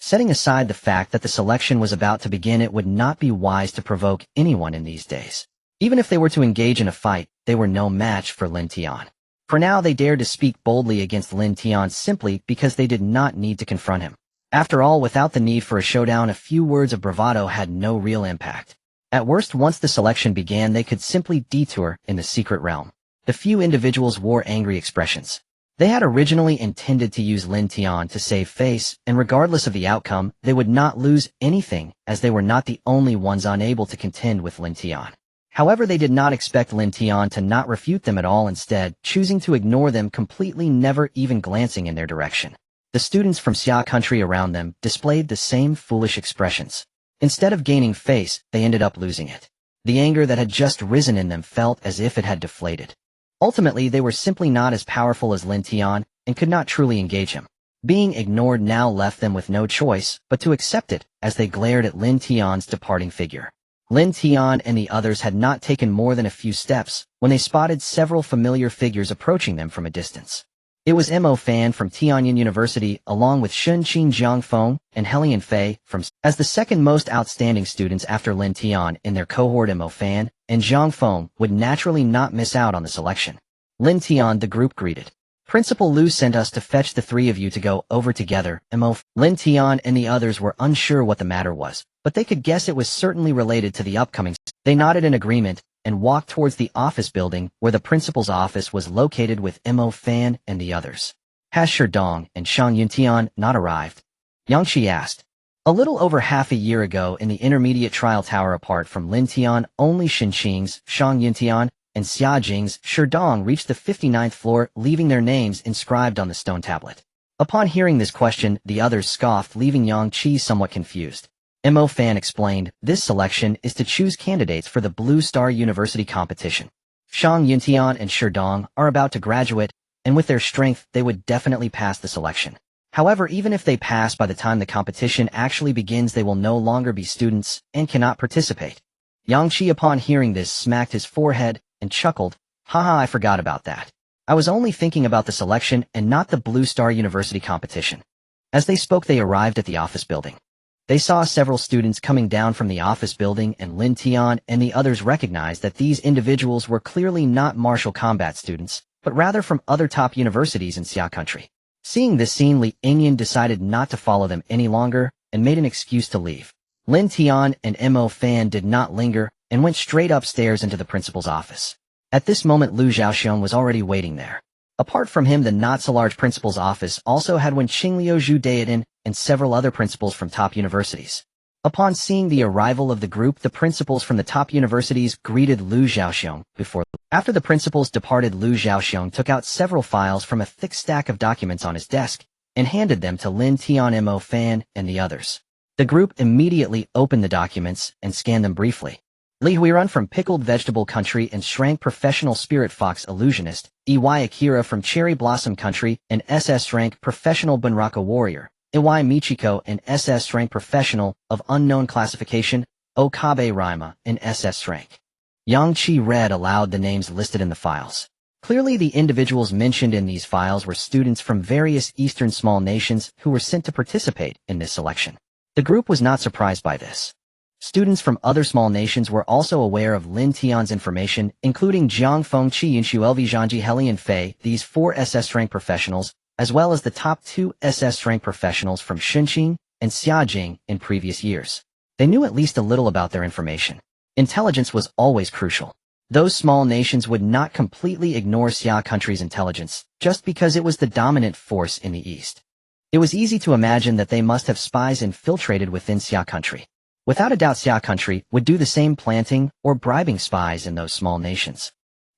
Setting aside the fact that the selection was about to begin, it would not be wise to provoke anyone in these days. Even if they were to engage in a fight, they were no match for Lin Tian. For now, they dared to speak boldly against Lin Tian simply because they did not need to confront him. After all, without the need for a showdown, a few words of bravado had no real impact. At worst, once the selection began, they could simply detour in the secret realm. The few individuals wore angry expressions. They had originally intended to use Lin Tian to save face, and regardless of the outcome, they would not lose anything, as they were not the only ones unable to contend with Lin Tian. However, they did not expect Lin Tian to not refute them at all, instead choosing to ignore them completely, never even glancing in their direction. The students from Xia country around them displayed the same foolish expressions. Instead of gaining face, they ended up losing it. The anger that had just risen in them felt as if it had deflated. Ultimately, they were simply not as powerful as Lin Tian and could not truly engage him. Being ignored now left them with no choice but to accept it as they glared at Lin Tian's departing figure. Lin Tian and the others had not taken more than a few steps when they spotted several familiar figures approaching them from a distance. It was Mo Fan from Tianyin University, along with Shunqing Jiangfeng and Helian Fei from as the second most outstanding students after Lin Tian in their cohort. Mo Fan and Jiangfeng would naturally not miss out on the selection. Lin Tian, the group greeted. Principal Lu sent us to fetch the three of you to go over together, Lin Tian and the others were unsure what the matter was, but they could guess it was certainly related to the upcoming. They nodded in agreement and walked towards the office building where the principal's office was located with Mo Fan and the others. Has Sherdong and Shang Yuntian not arrived? Yang Shi asked. A little over half a year ago in the intermediate trial tower apart from Lin Tian, only Xinqing's, Shang Yuntian, and Xiajing's Sherdong reached the 59th floor, leaving their names inscribed on the stone tablet. Upon hearing this question, the others scoffed, leaving Yang Qi somewhat confused. Mo Fan explained, this selection is to choose candidates for the Blue Star University competition. Shang Yuntian and Sherdong are about to graduate, and with their strength, they would definitely pass the selection. However, even if they pass by the time the competition actually begins, they will no longer be students and cannot participate. Yang Qi, upon hearing this, smacked his forehead and chuckled, haha, I forgot about that. I was only thinking about the selection and not the Blue Star University competition. As they spoke, they arrived at the office building. They saw several students coming down from the office building, and Lin Tian and the others recognized that these individuals were clearly not martial combat students, but rather from other top universities in Xia country. Seeing this scene, Li Yingyan decided not to follow them any longer and made an excuse to leave. Lin Tian and Mo Fan did not linger and went straight upstairs into the principal's office. At this moment, Lu Zhaoxiong was already waiting there. Apart from him, the not-so-large principal's office also had Wen Qingliu Zhu Daiden and several other principals from top universities. Upon seeing the arrival of the group, the principals from the top universities greeted Lu Zhaoxiong before. After the principals departed, Lu Zhaoxiong took out several files from a thick stack of documents on his desk and handed them to Lin Tian, Mo Fan, and the others. The group immediately opened the documents and scanned them briefly. Li Huirun from Pickled Vegetable Country and Shrank Professional Spirit Fox Illusionist, EY Akira from Cherry Blossom Country and SS-Rank Professional Bunraka Warrior, EY Michiko and SS-Rank Professional of Unknown Classification, Okabe Rima and SS-Rank. Yang Qi read aloud the names listed in the files. Clearly, the individuals mentioned in these files were students from various Eastern small nations who were sent to participate in this selection. The group was not surprised by this. Students from other small nations were also aware of Lin Tian's information, including Jiang Feng Qi Yunshu Lv Zhangji Helian Fei, these 4 SS-Rank professionals, as well as the top 2 SS-Rank professionals from Xinqing and Xiajing in previous years. They knew at least a little about their information. Intelligence was always crucial. Those small nations would not completely ignore Xia country's intelligence, just because it was the dominant force in the East. It was easy to imagine that they must have spies infiltrated within Xia country. Without a doubt, Xia country would do the same, planting or bribing spies in those small nations.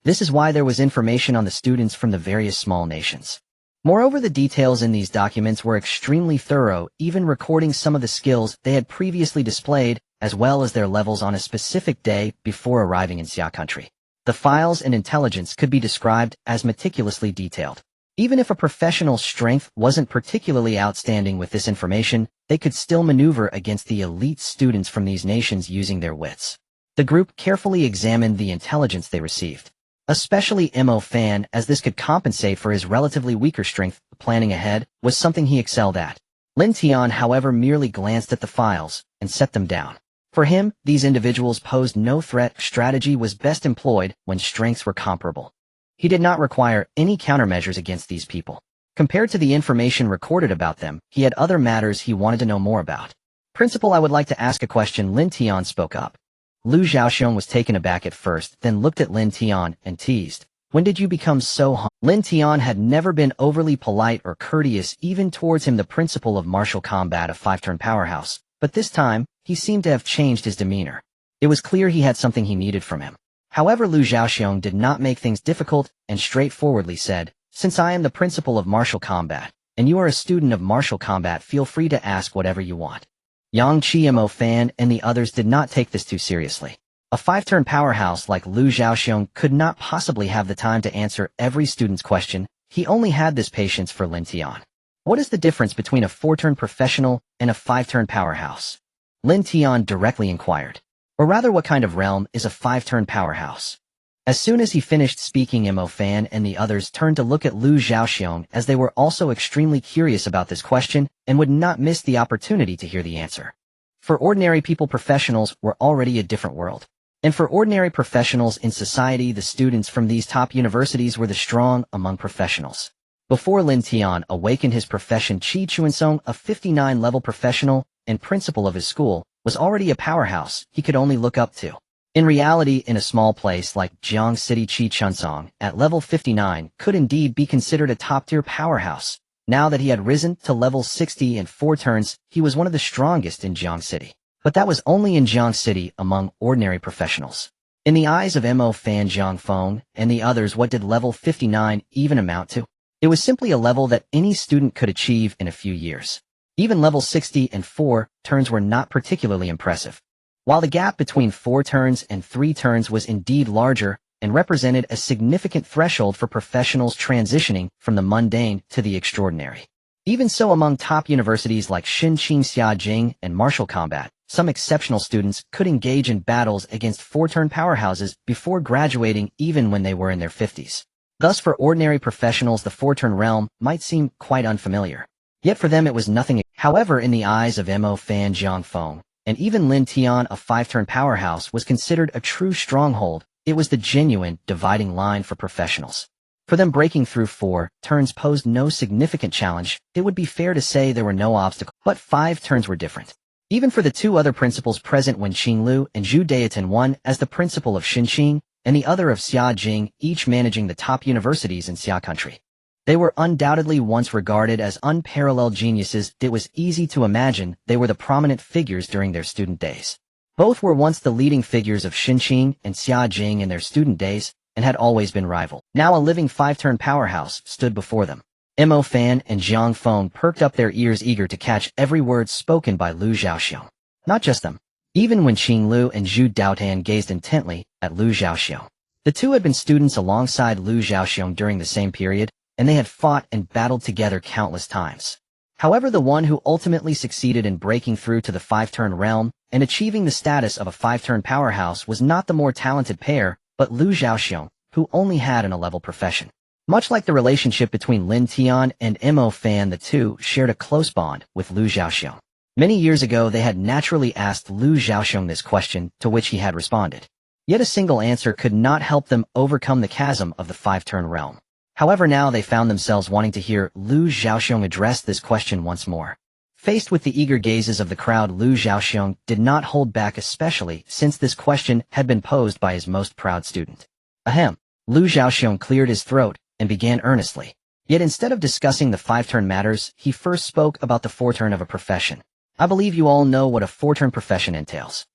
This is why there was information on the students from the various small nations. Moreover, the details in these documents were extremely thorough, even recording some of the skills they had previously displayed, as well as their levels on a specific day before arriving in Xia country. The files and intelligence could be described as meticulously detailed. Even if a professional's strength wasn't particularly outstanding with this information, they could still maneuver against the elite students from these nations using their wits. The group carefully examined the intelligence they received. Especially Mo Fan, as this could compensate for his relatively weaker strength. Planning ahead was something he excelled at. Lin Tian, however, merely glanced at the files and set them down. For him, these individuals posed no threat. Strategy was best employed when strengths were comparable. He did not require any countermeasures against these people. Compared to the information recorded about them, he had other matters he wanted to know more about. Principal, I would like to ask a question. Lin Tian spoke up. Lu Zhaoxiong was taken aback at first, then looked at Lin Tian and teased, when did you become so Lin Tian had never been overly polite or courteous even towards him, the principal of martial combat, a 5-turn powerhouse, but this time, he seemed to have changed his demeanor. It was clear he had something he needed from him. However, Lu Zhaoxiong did not make things difficult and straightforwardly said, since I am the principal of martial combat, and you are a student of martial combat, feel free to ask whatever you want. Yang Qi, Mo Fan, and the others did not take this too seriously. A 5-turn powerhouse like Lu Zhaoxiong could not possibly have the time to answer every student's question. He only had this patience for Lin Tian. What is the difference between a 4-turn professional and a 5-turn powerhouse? Lin Tian directly inquired. Or rather, what kind of realm is a 5-turn powerhouse? As soon as he finished speaking, Mo Fan and the others turned to look at Lu Zhaoxiong, as they were also extremely curious about this question and would not miss the opportunity to hear the answer. For ordinary people, professionals were already a different world. And for ordinary professionals in society, the students from these top universities were the strong among professionals. Before Lin Tian awakened his profession, Qi Chuansong, a 59-level professional and principal of his school, was already a powerhouse he could only look up to. In reality, in a small place like Jiang City, Qi Chuansong, at level 59, could indeed be considered a top-tier powerhouse. Now that he had risen to level 60 in 4 turns, he was one of the strongest in Jiang City. But that was only in Jiang City among ordinary professionals. In the eyes of Mo Fan Jiang Feng and the others, what did level 59 even amount to? It was simply a level that any student could achieve in a few years. Even level 60 and 4 turns were not particularly impressive. While the gap between 4 turns and 3 turns was indeed larger and represented a significant threshold for professionals transitioning from the mundane to the extraordinary. Even so, among top universities like Xinqing Xiajing and Martial Combat, some exceptional students could engage in battles against 4-turn powerhouses before graduating even when they were in their 50s. Thus, for ordinary professionals, the 4-turn realm might seem quite unfamiliar. Yet for them it was nothing. However, in the eyes of Mo Fan Jiang Feng, and even Lin Tian, a 5-turn powerhouse, was considered a true stronghold. It was the genuine dividing line for professionals. For them, breaking through 4 turns posed no significant challenge. It would be fair to say there were no obstacles, but 5 turns were different. Even for the 2 other principals present when Qinglu and Zhu Dayatan, one as the principal of Xinqing and the other of Xiajing, each managing the top universities in Xia country. They were undoubtedly once regarded as unparalleled geniuses. It was easy to imagine they were the prominent figures during their student days. Both were once the leading figures of Xinqing and Xiajing in their student days and had always been rival. Now a living 5-turn powerhouse stood before them. Mo Fan and Jiang Feng perked up their ears, eager to catch every word spoken by Lu Zhaoxiong. Not just them. Even when Qinglu and Zhu Daotan gazed intently at Lu Zhaoxiong. The two had been students alongside Lu Zhaoxiong during the same period, and they had fought and battled together countless times. However, the one who ultimately succeeded in breaking through to the 5-turn realm and achieving the status of a 5-turn powerhouse was not the more talented pair, but Lu Zhaoxiong, who only had an 11-level profession. Much like the relationship between Lin Tian and Mo Fan, the two shared a close bond with Lu Zhaoxiong. Many years ago, they had naturally asked Lu Zhaoxiong this question, to which he had responded. Yet a single answer could not help them overcome the chasm of the 5-turn realm. However, now they found themselves wanting to hear Lu Zhaoxiong address this question once more. Faced with the eager gazes of the crowd, Lu Zhaoxiong did not hold back, especially since this question had been posed by his most proud student. Ahem. Lu Zhaoxiong cleared his throat and began earnestly. Yet instead of discussing the 5-turn matters, he first spoke about the 4-turn of a profession. I believe you all know what a 4-turn profession entails.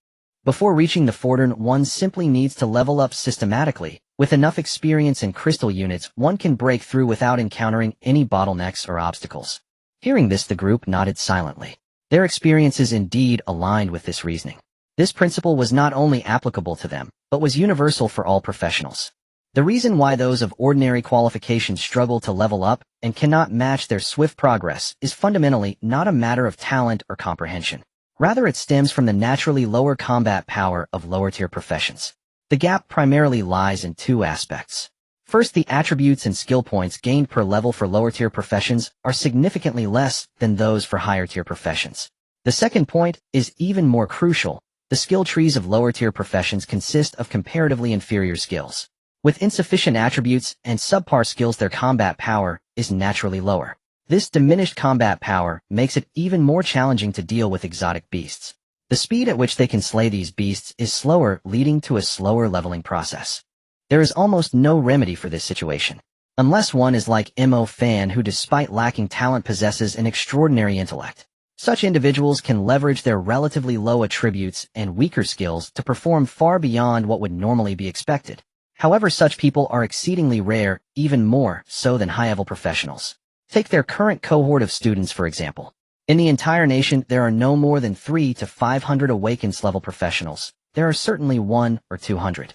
Before reaching the 4-turn, one simply needs to level up systematically. With enough experience and crystal units, one can break through without encountering any bottlenecks or obstacles. Hearing this, the group nodded silently. Their experiences indeed aligned with this reasoning. This principle was not only applicable to them, but was universal for all professionals. The reason why those of ordinary qualifications struggle to level up and cannot match their swift progress is fundamentally not a matter of talent or comprehension. Rather, it stems from the naturally lower combat power of lower-tier professions. The gap primarily lies in 2 aspects. First, the attributes and skill points gained per level for lower-tier professions are significantly less than those for higher-tier professions. The second point is even more crucial. The skill trees of lower-tier professions consist of comparatively inferior skills. With insufficient attributes and subpar skills, their combat power is naturally lower. This diminished combat power makes it even more challenging to deal with exotic beasts. The speed at which they can slay these beasts is slower, leading to a slower leveling process. There is almost no remedy for this situation. Unless one is like Mo Fan, who despite lacking talent possesses an extraordinary intellect. Such individuals can leverage their relatively low attributes and weaker skills to perform far beyond what would normally be expected. However, such people are exceedingly rare, even more so than high-level professionals. Take their current cohort of students, for example. In the entire nation, there are no more than 300 to 500 awakens-level professionals. There are certainly 100 or 200.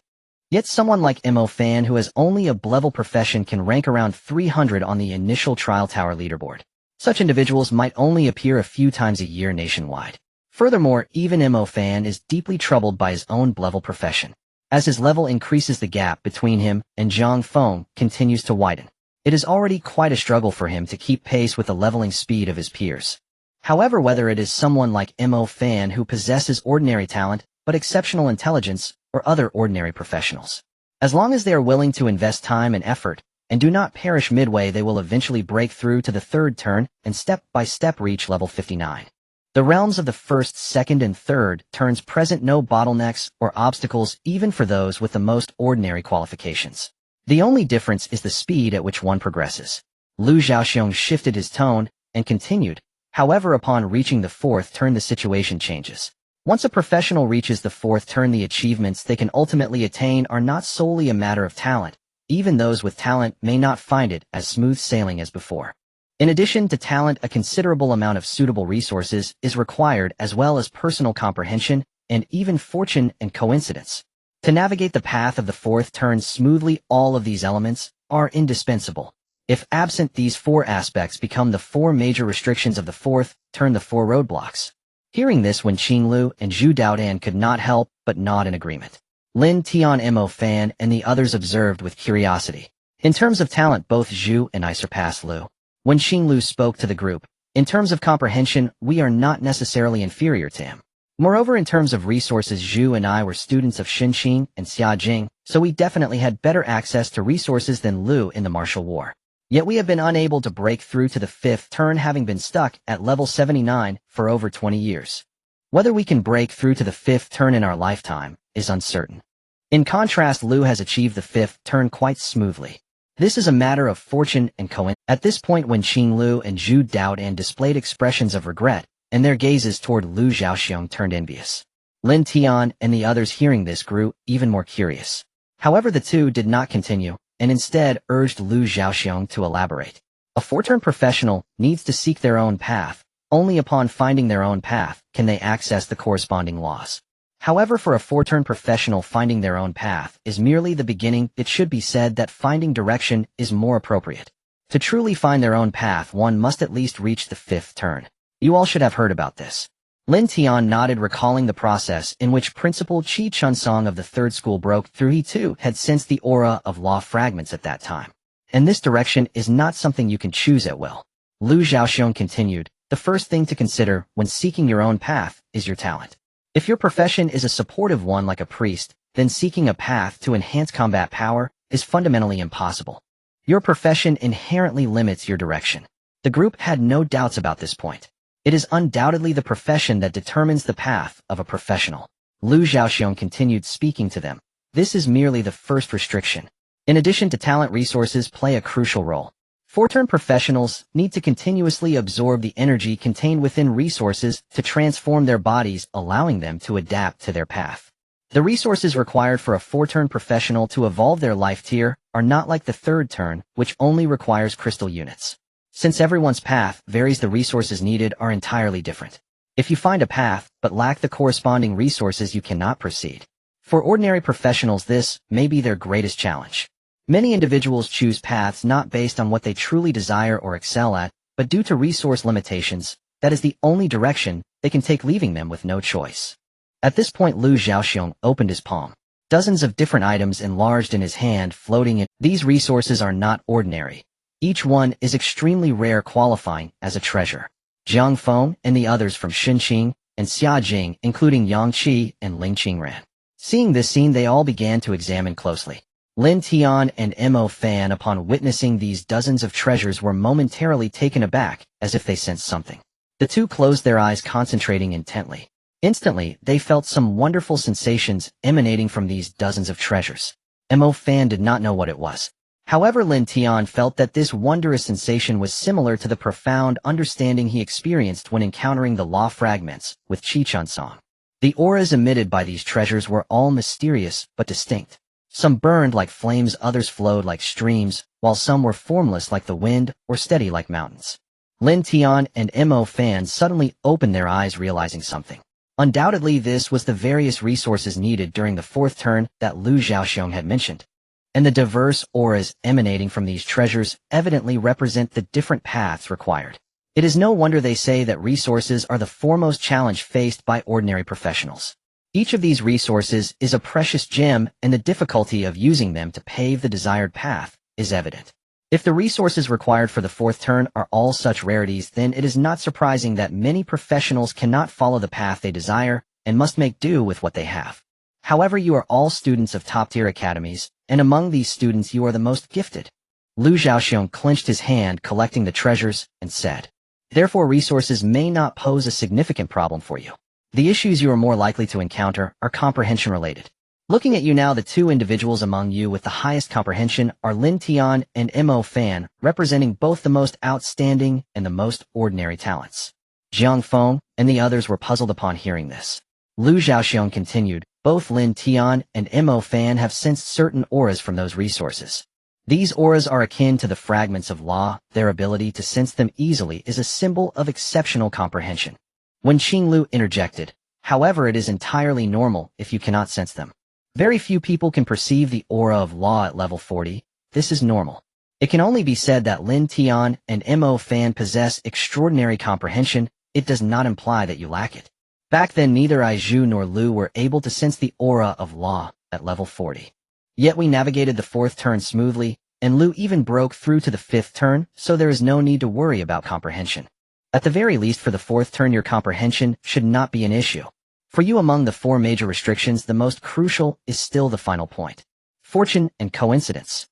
Yet someone like Mo Fan, who has only a B-level profession, can rank around 300 on the initial trial tower leaderboard. Such individuals might only appear a few times a year nationwide. Furthermore, even Mo Fan is deeply troubled by his own B-level profession. As his level increases, the gap between him and Jiang Feng continues to widen. It is already quite a struggle for him to keep pace with the leveling speed of his peers. However, whether it is someone like Mo Fan, who possesses ordinary talent but exceptional intelligence, or other ordinary professionals, as long as they are willing to invest time and effort, and do not perish midway. They will eventually break through to the third turn and step by step reach level 59. The realms of the first, second, and third turns present no bottlenecks or obstacles even for those with the most ordinary qualifications. The only difference is the speed at which one progresses. Lu Zhaoxiong shifted his tone and continued, however, upon reaching the fourth turn the situation changes. Once a professional reaches the fourth turn, the achievements they can ultimately attain are not solely a matter of talent. Even those with talent may not find it as smooth sailing as before. In addition to talent, a considerable amount of suitable resources is required, as well as personal comprehension and even fortune and coincidence. To navigate the path of the fourth turn smoothly, all of these elements are indispensable. If absent, these four aspects become the four major restrictions of the fourth turn, the four roadblocks. Hearing this, Wen Qinglu and Zhu Daodan could not help but nod in agreement. Lin Tian, Mo Fan, and the others observed with curiosity. In terms of talent, both Zhu and I surpass Lu. Wen Qinglu spoke to the group. In terms of comprehension, we are not necessarily inferior to him. Moreover, in terms of resources, Zhu and I were students of Xinqing and Xiajing, so we definitely had better access to resources than Lu in the martial war. Yet we have been unable to break through to the fifth turn, having been stuck at level 79 for over 20 years. Whether we can break through to the fifth turn in our lifetime is uncertain. In contrast, Lu has achieved the fifth turn quite smoothly. This is a matter of fortune and coincidence. At this point, when Qinglu and Zhu Daodan displayed expressions of regret, and their gazes toward Lu Zhaoxiong turned envious. Lin Tian and the others, hearing this, grew even more curious. However, the two did not continue, and instead urged Lu Zhaoxiong to elaborate. A four-turn professional needs to seek their own path. Only upon finding their own path can they access the corresponding laws. However, for a four-turn professional, finding their own path is merely the beginning. It should be said that finding direction is more appropriate. To truly find their own path, one must at least reach the fifth turn. You all should have heard about this. Lin Tian nodded, recalling the process in which Principal Qi Chunsong of the third school broke through. He too had sensed the aura of law fragments at that time. And this direction is not something you can choose at will. Lu Zhaoxiong continued, the first thing to consider when seeking your own path is your talent. If your profession is a supportive one like a priest, then seeking a path to enhance combat power is fundamentally impossible. Your profession inherently limits your direction. The group had no doubts about this point. It is undoubtedly the profession that determines the path of a professional. Lu Zhaoxiong continued, speaking to them. This is merely the first restriction. In addition to talent, resources play a crucial role. Four-turn professionals need to continuously absorb the energy contained within resources to transform their bodies, allowing them to adapt to their path. The resources required for a four-turn professional to evolve their life tier are not like the third turn, which only requires crystal units. Since everyone's path varies, the resources needed are entirely different. If you find a path but lack the corresponding resources, you cannot proceed. For ordinary professionals, this may be their greatest challenge. Many individuals choose paths not based on what they truly desire or excel at, but due to resource limitations. That is the only direction they can take, leaving them with no choice. At this point, Lu Zhaoxiong opened his palm. Dozens of different items enlarged in his hand, floating in. These resources are not ordinary. Each one is extremely rare, qualifying as a treasure. Jiang Feng and the others from Xinqing and Xiajing, including Yang Qi and Ling Qingran. Seeing this scene, they all began to examine closely. Lin Tian and Mo Fan, upon witnessing these dozens of treasures, were momentarily taken aback, as if they sensed something. The two closed their eyes, concentrating intently. Instantly, they felt some wonderful sensations emanating from these dozens of treasures. Mo Fan did not know what it was. However, Lin Tian felt that this wondrous sensation was similar to the profound understanding he experienced when encountering the law fragments with Qi Chunsong. The auras emitted by these treasures were all mysterious but distinct. Some burned like flames, others flowed like streams, while some were formless like the wind or steady like mountains. Lin Tian and Mo Fan suddenly opened their eyes, realizing something. Undoubtedly, this was the various resources needed during the fourth turn that Lu Zhaoxiong had mentioned. And the diverse auras emanating from these treasures evidently represent the different paths required. It is no wonder they say that resources are the foremost challenge faced by ordinary professionals. Each of these resources is a precious gem, and the difficulty of using them to pave the desired path is evident. If the resources required for the fourth turn are all such rarities, then it is not surprising that many professionals cannot follow the path they desire and must make do with what they have. However, you are all students of top-tier academies, and among these students you are the most gifted. Lu Zhaoxiong clenched his hand, collecting the treasures, and said, "Therefore resources may not pose a significant problem for you. The issues you are more likely to encounter are comprehension-related. Looking at you now, the two individuals among you with the highest comprehension are Lin Tian and Mo Fan, representing both the most outstanding and the most ordinary talents." Jiang Feng and the others were puzzled upon hearing this. Lu Zhaoxiong continued, "Both Lin Tian and Mo Fan have sensed certain auras from those resources. These auras are akin to the fragments of law. Their ability to sense them easily is a symbol of exceptional comprehension." When Qinglu interjected, "However, it is entirely normal if you cannot sense them. Very few people can perceive the aura of law at level 40. This is normal. It can only be said that Lin Tian and Mo Fan possess extraordinary comprehension. It does not imply that you lack it. Back then, neither I Zhu nor Lu were able to sense the aura of law at level 40. Yet we navigated the 4th turn smoothly, and Lu even broke through to the 5th turn, so there is no need to worry about comprehension. At the very least, for the 4th turn, your comprehension should not be an issue. For you, among the 4 major restrictions, the most crucial is still the final point: fortune and coincidence.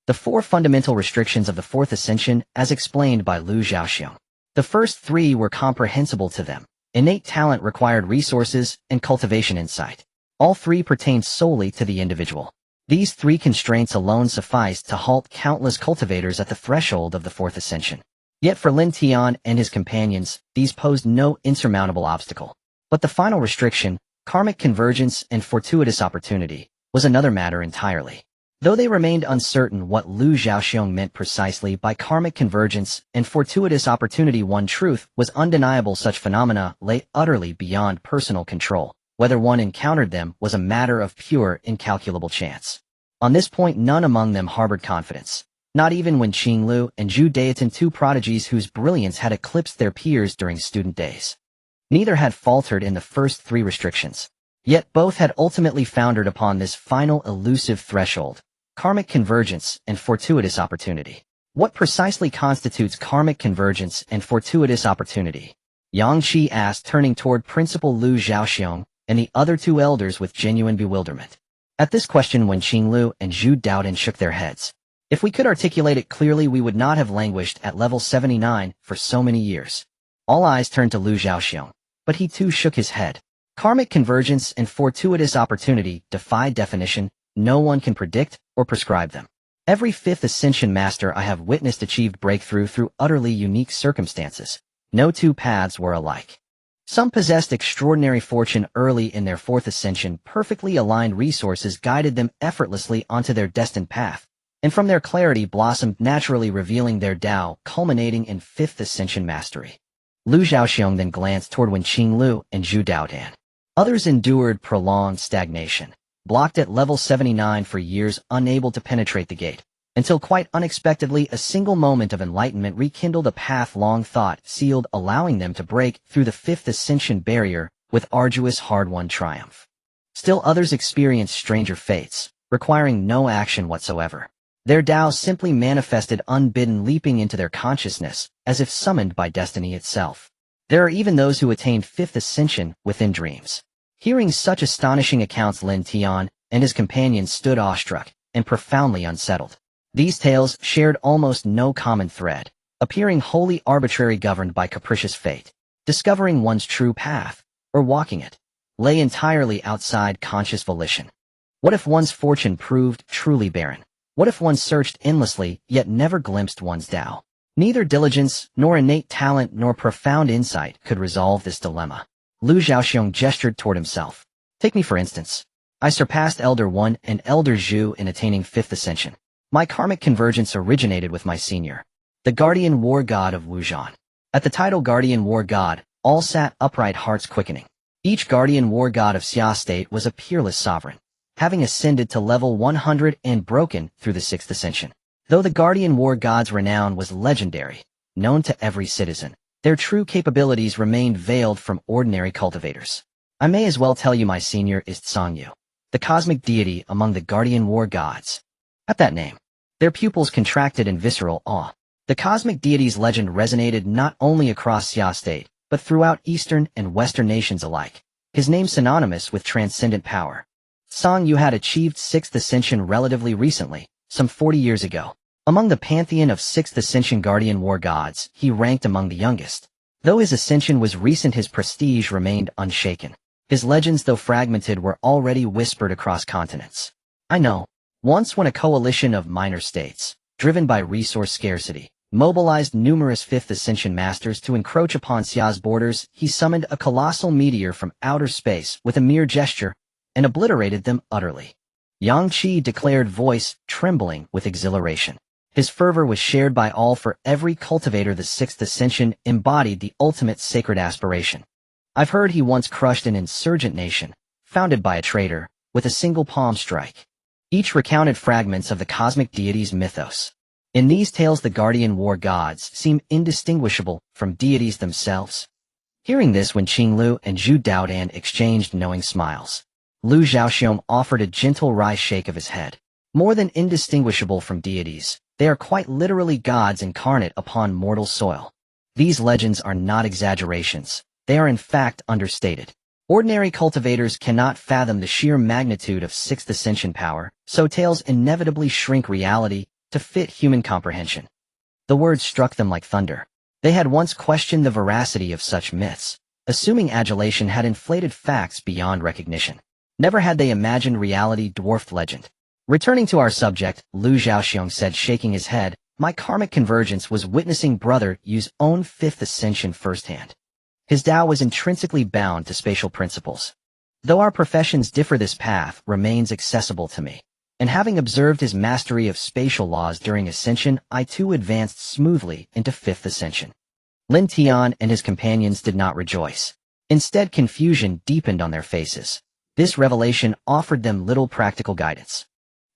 The 4 fundamental restrictions of the 4th ascension, as explained by Lu Zhaoxiong. The first 3 were comprehensible to them. Innate talent required resources and cultivation insight. All 3 pertained solely to the individual. These 3 constraints alone sufficed to halt countless cultivators at the threshold of the 4th ascension. Yet for Lin Tian and his companions, these posed no insurmountable obstacle. But the final restriction, karmic convergence and fortuitous opportunity, was another matter entirely. Though they remained uncertain what Lu Zhaoxiong meant precisely by karmic convergence and fortuitous opportunity, one truth was undeniable: such phenomena lay utterly beyond personal control. Whether one encountered them was a matter of pure, incalculable chance. On this point, none among them harbored confidence. Not even when Qinglu and Zhu Dayton, 2 prodigies whose brilliance had eclipsed their peers during student days. Neither had faltered in the first 3 restrictions. Yet both had ultimately foundered upon this final elusive threshold: karmic convergence and fortuitous opportunity. What precisely constitutes karmic convergence and fortuitous opportunity? Yang Qi asked, turning toward Principal Lu Zhaoxiong and the other 2 elders with genuine bewilderment. At this question, Wen Qinglu and Zhu Daodan shook their heads. If we could articulate it clearly, we would not have languished at level 79 for so many years. All eyes turned to Lu Zhaoxiong, but he too shook his head. Karmic convergence and fortuitous opportunity defy definition. No one can predict or prescribe them. Every 5th ascension master I have witnessed achieved breakthrough through utterly unique circumstances. No 2 paths were alike. Some possessed extraordinary fortune early in their 4th ascension. Perfectly aligned resources guided them effortlessly onto their destined path, and from their clarity blossomed naturally, revealing their Tao, culminating in 5th ascension mastery. Lu Zhaoxiong then glanced toward Wen Qinglu and Zhu Daodan. Others endured prolonged stagnation, blocked at level 79 for years, unable to penetrate the gate, until quite unexpectedly a single moment of enlightenment rekindled a path long thought sealed, allowing them to break through the 5th ascension barrier with arduous, hard-won triumph. Still others experienced stranger fates, requiring no action whatsoever. Their Tao simply manifested unbidden, leaping into their consciousness, as if summoned by destiny itself. There are even those who attained 5th ascension within dreams. Hearing such astonishing accounts, Lin Tian and his companions stood awestruck and profoundly unsettled. These tales shared almost no common thread, appearing wholly arbitrary, governed by capricious fate. Discovering one's true path, or walking it, lay entirely outside conscious volition. What if one's fortune proved truly barren? What if one searched endlessly, yet never glimpsed one's Tao? Neither diligence, nor innate talent, nor profound insight could resolve this dilemma. Lu Zhaoxiong gestured toward himself. Take me for instance. I surpassed Elder 1 and Elder Zhu in attaining 5th ascension. My karmic convergence originated with my senior, the Guardian War God of Wuzhan. At the title Guardian War God, all sat upright, hearts quickening. Each Guardian War God of Xia State was a peerless sovereign, having ascended to level 100 and broken through the 6th ascension. Though the Guardian War God's renown was legendary, known to every citizen, their true capabilities remained veiled from ordinary cultivators. I may as well tell you my senior is Tsangyu, the cosmic deity among the Guardian War Gods. At that name, their pupils contracted in visceral awe. The cosmic deity's legend resonated not only across Xia State, but throughout Eastern and Western nations alike. His name synonymous with transcendent power. Tsangyu had achieved 6th ascension relatively recently, some 40 years ago. Among the pantheon of 6th Ascension Guardian War gods, he ranked among the youngest. Though his ascension was recent, his prestige remained unshaken. His legends, though fragmented, were already whispered across continents. I know. Once when a coalition of minor states, driven by resource scarcity, mobilized numerous 5th Ascension masters to encroach upon Xia's borders, he summoned a colossal meteor from outer space with a mere gesture and obliterated them utterly. Yang Qi declared, voice trembling with exhilaration. His fervor was shared by all, for every cultivator the 6th Ascension embodied the ultimate sacred aspiration. I've heard he once crushed an insurgent nation, founded by a traitor, with a single palm strike. Each recounted fragments of the cosmic deity's mythos. In these tales, the Guardian War gods seem indistinguishable from deities themselves. Hearing this, when Qinglu and Zhu Daodan exchanged knowing smiles, Lu Zhaoxiong offered a gentle wry shake of his head. More than indistinguishable from deities, they are quite literally gods incarnate upon mortal soil. These legends are not exaggerations. They are in fact understated. Ordinary cultivators cannot fathom the sheer magnitude of 6th Ascension power, so tales inevitably shrink reality to fit human comprehension. The words struck them like thunder. They had once questioned the veracity of such myths, assuming adulation had inflated facts beyond recognition. Never had they imagined reality dwarfed legend. Returning to our subject, Lu Zhaoxiong said, shaking his head, my karmic convergence was witnessing brother Yu's own 5th Ascension firsthand. His Tao was intrinsically bound to spatial principles. Though our professions differ, this path remains accessible to me. And having observed his mastery of spatial laws during Ascension, I too advanced smoothly into 5th Ascension. Lin Tian and his companions did not rejoice. Instead, confusion deepened on their faces. This revelation offered them little practical guidance.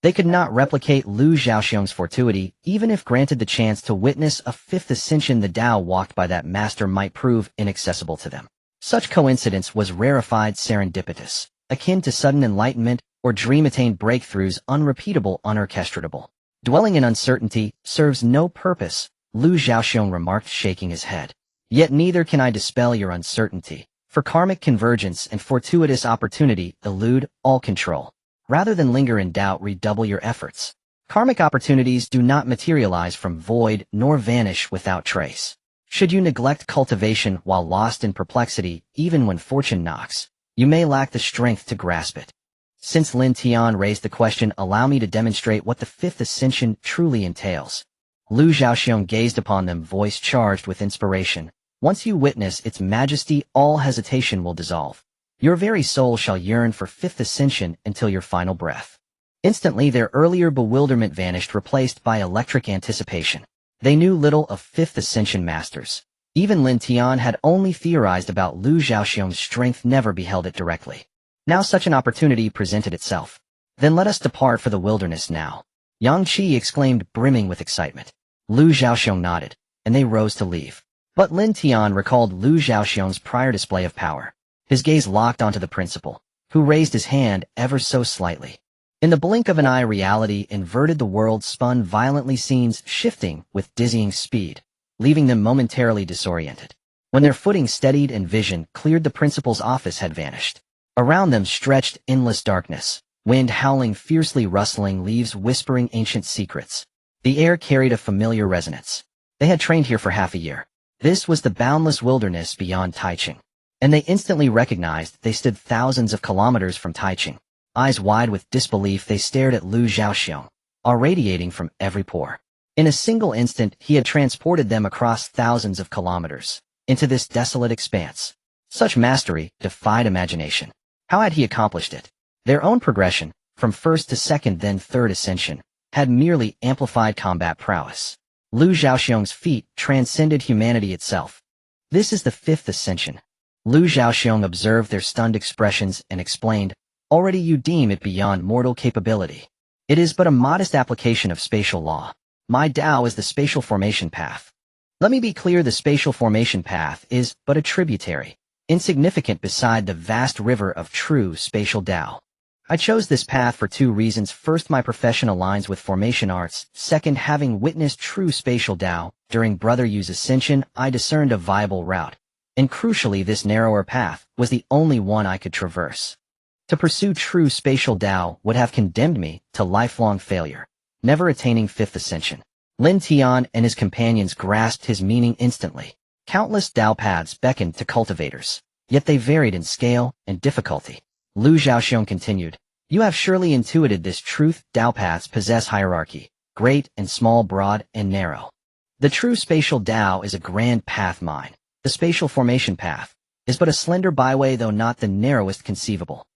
They could not replicate Lu Zhaoxiong's fortuity, even if granted the chance to witness a 5th Ascension. The Tao walked by that master might prove inaccessible to them. Such coincidence was rarefied serendipitous, akin to sudden enlightenment or dream-attained breakthroughs, unrepeatable, unorchestratable. Dwelling in uncertainty serves no purpose, Lu Zhaoxiong remarked, shaking his head. Yet neither can I dispel your uncertainty, for karmic convergence and fortuitous opportunity elude all control. Rather than linger in doubt, redouble your efforts. Karmic opportunities do not materialize from void nor vanish without trace. Should you neglect cultivation while lost in perplexity, even when fortune knocks, you may lack the strength to grasp it. Since Lin Tian raised the question, allow me to demonstrate what the 5th Ascension truly entails. Lu Zhaoxiong gazed upon them, voice charged with inspiration. Once you witness its majesty, all hesitation will dissolve. Your very soul shall yearn for 5th Ascension until your final breath. Instantly their earlier bewilderment vanished, replaced by electric anticipation. They knew little of 5th Ascension masters. Even Lin Tian had only theorized about Lu Zhaoxiong's strength, never beheld it directly. Now such an opportunity presented itself. Then let us depart for the wilderness now. Yang Qi exclaimed, brimming with excitement. Lu Zhaoxiong nodded, and they rose to leave. But Lin Tian recalled Lu Zhaoxiong's prior display of power. His gaze locked onto the principal, who raised his hand ever so slightly. In the blink of an eye, reality inverted, the world spun violently, scenes shifting with dizzying speed, leaving them momentarily disoriented. When their footing steadied and vision cleared, the principal's office had vanished. Around them stretched endless darkness, wind howling fiercely, rustling leaves whispering ancient secrets. The air carried a familiar resonance. They had trained here for half a year. This was the boundless wilderness beyond Taiching. And they instantly recognized they stood thousands of kilometers from Taiching. Eyes wide with disbelief, they stared at Lu Zhaoxiong, irradiating from every pore. In a single instant, he had transported them across thousands of kilometers, into this desolate expanse. Such mastery defied imagination. How had he accomplished it? Their own progression, from 1st to 2nd then 3rd Ascension, had merely amplified combat prowess. Lu Zhaoxiong's feat transcended humanity itself. This is the 5th Ascension. Lu Zhaoxiong observed their stunned expressions and explained, already you deem it beyond mortal capability. It is but a modest application of spatial law. My Tao is the spatial formation path. Let me be clear, the spatial formation path is but a tributary, insignificant beside the vast river of true spatial Tao. I chose this path for two reasons. First, my profession aligns with formation arts. Second, having witnessed true spatial Tao during Brother Yu's ascension, I discerned a viable route. And crucially, this narrower path was the only one I could traverse. To pursue true spatial Tao would have condemned me to lifelong failure, never attaining 5th Ascension. Lin Tian and his companions grasped his meaning instantly. Countless Dao paths beckoned to cultivators, yet they varied in scale and difficulty. Lu Zhaoxiong continued, "You have surely intuited this truth. Dao paths possess hierarchy, great and small, broad and narrow. The true spatial Dao is a grand path mine. The spatial formation path is but a slender byway, though not the narrowest conceivable.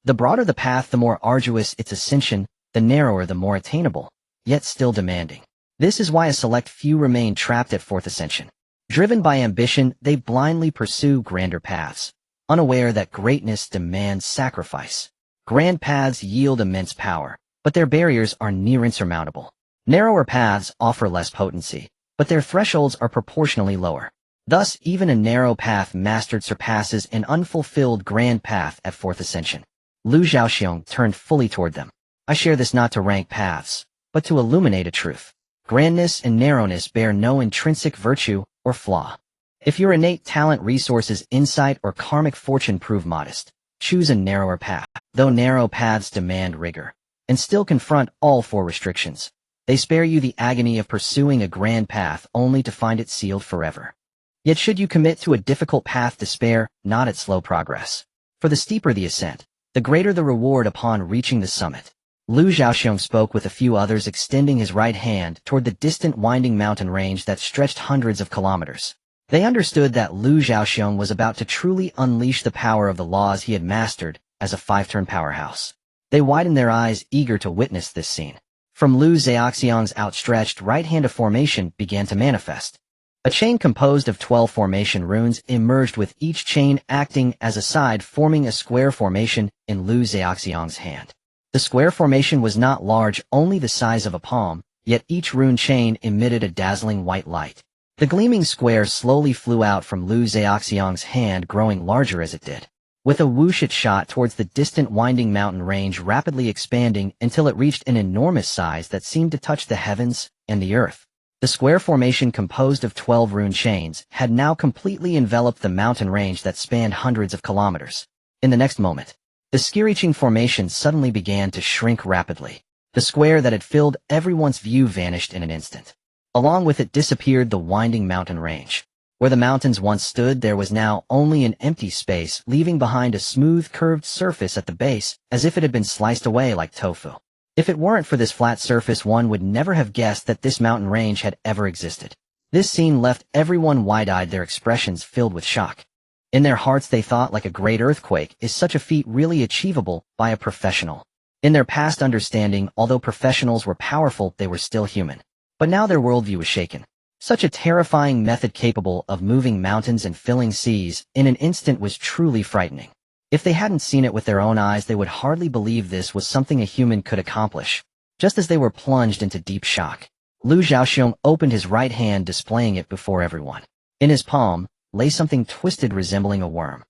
The broader the path, the more arduous its ascension, the narrower the more attainable, yet still demanding. This is why a select few remain trapped at fourth ascension. Driven by ambition, they blindly pursue grander paths, unaware that greatness demands sacrifice. Grand paths yield immense power, but their barriers are near insurmountable. Narrower paths offer less potency, but their thresholds are proportionally lower. Thus, even a narrow path mastered surpasses an unfulfilled grand path at fourth ascension." Lu Zhaoxiong turned fully toward them. "I share this not to rank paths, but to illuminate a truth. Grandness and narrowness bear no intrinsic virtue or flaw. If your innate talent, resources, insight, or karmic fortune prove modest, choose a narrower path. Though narrow paths demand rigor, and still confront all four restrictions, they spare you the agony of pursuing a grand path only to find it sealed forever. Yet should you commit to a difficult path, despair not at slow progress. For the steeper the ascent, the greater the reward upon reaching the summit." Lu Zhaoxiong spoke with a few others, extending his right hand toward the distant winding mountain range that stretched hundreds of kilometers. They understood that Lu Zhaoxiong was about to truly unleash the power of the laws he had mastered as a five-turn powerhouse. They widened their eyes, eager to witness this scene. From Lu Zhaoxiong's outstretched right hand, a formation began to manifest. A chain composed of 12 formation runes emerged, with each chain acting as a side, forming a square formation in Lu Zhaoxiong's hand. The square formation was not large, only the size of a palm, yet each rune chain emitted a dazzling white light. The gleaming square slowly flew out from Lu Zhaoxiong's hand, growing larger as it did. With a whoosh, it shot towards the distant winding mountain range, rapidly expanding until it reached an enormous size that seemed to touch the heavens and the earth. The square formation, composed of 12 rune chains, had now completely enveloped the mountain range that spanned hundreds of kilometers. In the next moment, the Skiriching formation suddenly began to shrink rapidly. The square that had filled everyone's view vanished in an instant. Along with it disappeared the winding mountain range. Where the mountains once stood, there was now only an empty space, leaving behind a smooth, curved surface at the base, as if it had been sliced away like tofu. If it weren't for this flat surface, one would never have guessed that this mountain range had ever existed. This scene left everyone wide-eyed, their expressions filled with shock. In their hearts they thought, like a great earthquake, is such a feat really achievable by a professional? In their past understanding, although professionals were powerful, they were still human. But now their worldview was shaken. Such a terrifying method, capable of moving mountains and filling seas in an instant, was truly frightening. If they hadn't seen it with their own eyes, they would hardly believe this was something a human could accomplish. Just as they were plunged into deep shock, Lu Zhaoxiong opened his right hand, displaying it before everyone. In his palm lay something twisted, resembling a worm.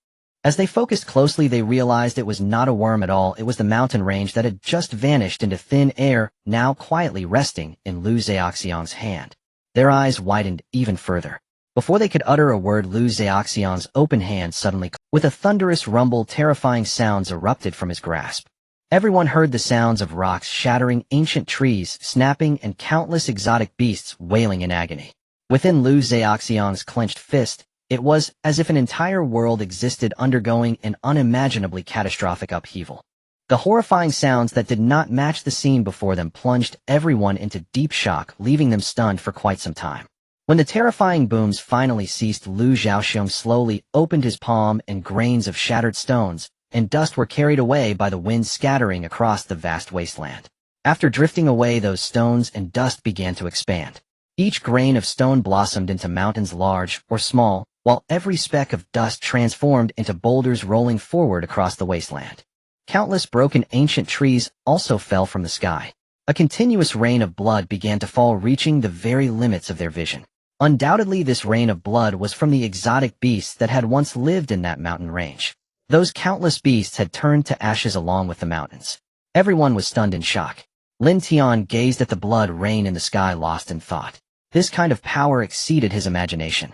As they focused closely, they realized it was not a worm at all. It was the mountain range that had just vanished into thin air, now quietly resting in Lu Zhaoxiong's hand. Their eyes widened even further. Before they could utter a word, Lu Zhaoxiong's open hand suddenly, with a thunderous rumble, terrifying sounds erupted from his grasp. Everyone heard the sounds of rocks shattering, ancient trees snapping, and countless exotic beasts wailing in agony. Within Lu Zhaoxiong's clenched fist, it was as if an entire world existed, undergoing an unimaginably catastrophic upheaval. The horrifying sounds that did not match the scene before them plunged everyone into deep shock, leaving them stunned for quite some time. When the terrifying booms finally ceased, Lu Zhaoxiong slowly opened his palm, and grains of shattered stones and dust were carried away by the wind, scattering across the vast wasteland. After drifting away, those stones and dust began to expand. Each grain of stone blossomed into mountains, large or small, while every speck of dust transformed into boulders rolling forward across the wasteland. Countless broken ancient trees also fell from the sky. A continuous rain of blood began to fall, reaching the very limits of their vision. Undoubtedly, this rain of blood was from the exotic beasts that had once lived in that mountain range. Those countless beasts had turned to ashes along with the mountains. Everyone was stunned in shock. Lin Tian gazed at the blood rain in the sky, lost in thought. This kind of power exceeded his imagination.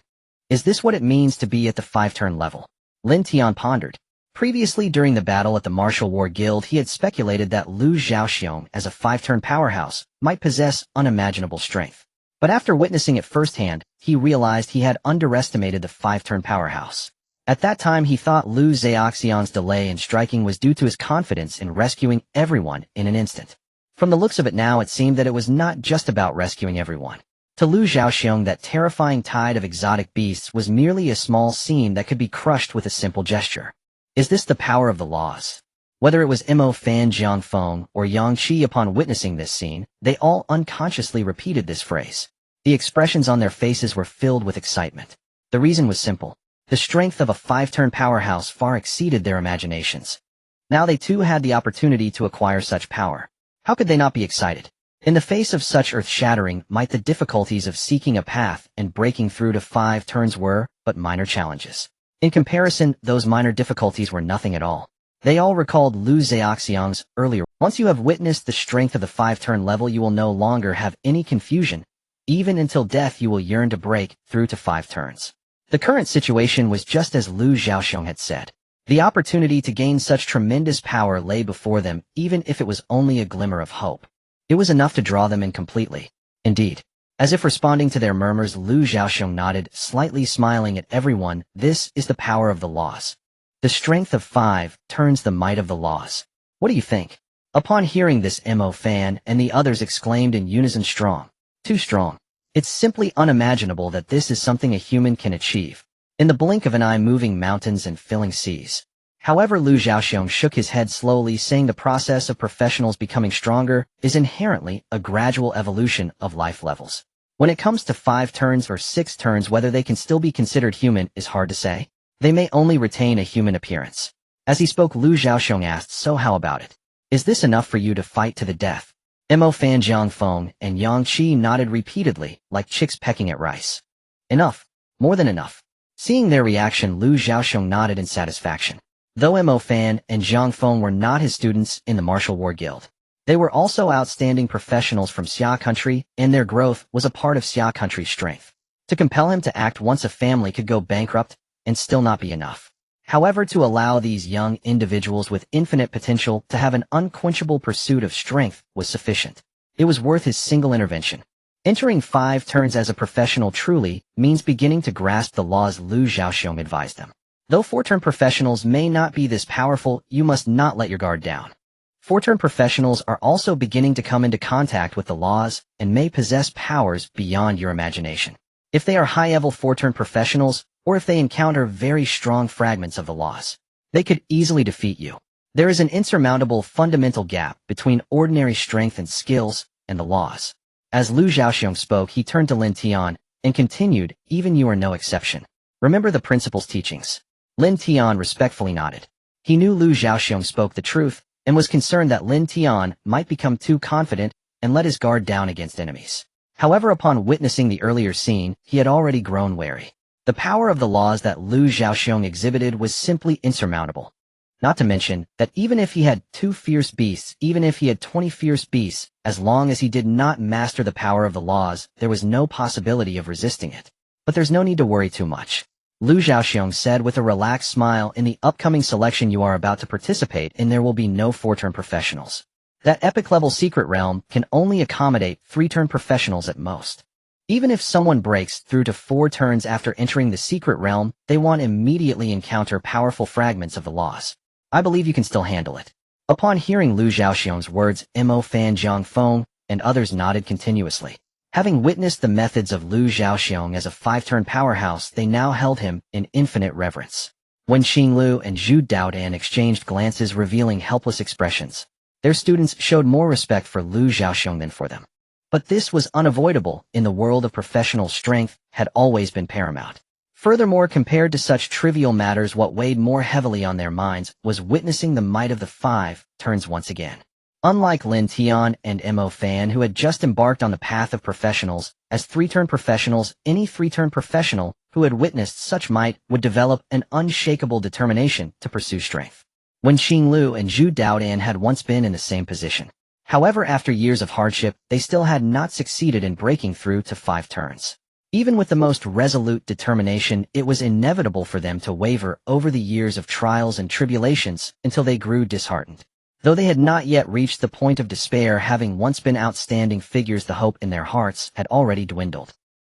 Is this what it means to be at the five-turn level? Lin Tian pondered. Previously, during the battle at the Martial War Guild, he had speculated that Lu Zhaoxiong, as a five-turn powerhouse, might possess unimaginable strength. But after witnessing it firsthand, he realized he had underestimated the 5-turn powerhouse. At that time he thought Lu Zhaoxian's delay in striking was due to his confidence in rescuing everyone in an instant. From the looks of it now, it seemed that it was not just about rescuing everyone. To Lu Zhaoxiang, that terrifying tide of exotic beasts was merely a small scene that could be crushed with a simple gesture. Is this the power of the laws? Whether it was Mo Fan Jiangfeng or Yang Qi, upon witnessing this scene, they all unconsciously repeated this phrase. The expressions on their faces were filled with excitement. The reason was simple. The strength of a 5-turn powerhouse far exceeded their imaginations. Now they too had the opportunity to acquire such power. How could they not be excited? In the face of such earth-shattering might, the difficulties of seeking a path and breaking through to 5 turns were but minor challenges. In comparison, those minor difficulties were nothing at all. They all recalled Lu Zhaoxiang's earlier. Once you have witnessed the strength of the 5-turn level, you will no longer have any confusion. Even until death you will yearn to break through to 5 turns. The current situation was just as Lu Zhaoxiang had said. The opportunity to gain such tremendous power lay before them, even if it was only a glimmer of hope. It was enough to draw them in completely. Indeed. As if responding to their murmurs, Lu Zhaoxiang nodded, slightly smiling at everyone. This is the power of the laws. The strength of 5 turns the might of the laws. What do you think? Upon hearing this, Mo Fan and the others exclaimed in unison, strong. Too strong. It's simply unimaginable that this is something a human can achieve. In the blink of an eye, moving mountains and filling seas. However, Lu Zhaoxiang shook his head slowly, saying the process of professionals becoming stronger is inherently a gradual evolution of life levels. When it comes to 5 turns or 6 turns, whether they can still be considered human is hard to say. They may only retain a human appearance. As he spoke, Lu Zhaoxiang asked, so how about it? Is this enough for you to fight to the death? Mo Fan Jiangfeng and Yang Qi nodded repeatedly, like chicks pecking at rice. Enough. More than enough. Seeing their reaction, Lu Zhaoxiang nodded in satisfaction. Though Mo Fan and Jiangfeng were not his students in the Martial War Guild, they were also outstanding professionals from Xia country, and their growth was a part of Xia country's strength. To compel him to act once a family could go bankrupt and still not be enough. However, to allow these young individuals with infinite potential to have an unquenchable pursuit of strength was sufficient. It was worth his single intervention. Entering 5 turns as a professional truly means beginning to grasp the laws, Lu Zhaoxiang advised them. Though 4-turn professionals may not be this powerful, you must not let your guard down. 4-turn professionals are also beginning to come into contact with the laws and may possess powers beyond your imagination. If they are high-level 4-turn professionals, or if they encounter very strong fragments of the laws, they could easily defeat you. There is an insurmountable fundamental gap between ordinary strength and skills and the laws. As Lu Zhaoxiang spoke, he turned to Lin Tian and continued, even you are no exception. Remember the principal's teachings. Lin Tian respectfully nodded. He knew Lu Zhaoxiang spoke the truth and was concerned that Lin Tian might become too confident and let his guard down against enemies. However, upon witnessing the earlier scene, he had already grown wary. The power of the laws that Lu Zhaoxiang exhibited was simply insurmountable. Not to mention that even if he had 2 fierce beasts, even if he had 20 fierce beasts, as long as he did not master the power of the laws, there was no possibility of resisting it. But there's no need to worry too much. Lu Zhaoxiang said with a relaxed smile, in the upcoming selection you are about to participate in, there will be no 4-turn professionals. That epic-level secret realm can only accommodate 3-turn professionals at most. Even if someone breaks through to 4 turns after entering the secret realm, they won't immediately encounter powerful fragments of the laws. I believe you can still handle it. Upon hearing Lu Zhaoxiang's words, Mo Fan Jiangfeng and others nodded continuously. Having witnessed the methods of Lu Zhaoxiang as a 5-turn powerhouse, they now held him in infinite reverence. When Xinglu and Zhu Daodan exchanged glances revealing helpless expressions, their students showed more respect for Lu Zhaoxiang than for them. But this was unavoidable in the world of professional strength had always been paramount. Furthermore, compared to such trivial matters, what weighed more heavily on their minds was witnessing the might of the 5 turns once again. Unlike Lin Tian and Mo Fan, who had just embarked on the path of professionals, as 3-turn professionals, any 3-turn professional who had witnessed such might would develop an unshakable determination to pursue strength. When Xinglu and Zhu Daodan had once been in the same position. However, after years of hardship, they still had not succeeded in breaking through to 5 turns. Even with the most resolute determination, it was inevitable for them to waver over the years of trials and tribulations until they grew disheartened. Though they had not yet reached the point of despair, having once been outstanding figures, the hope in their hearts had already dwindled.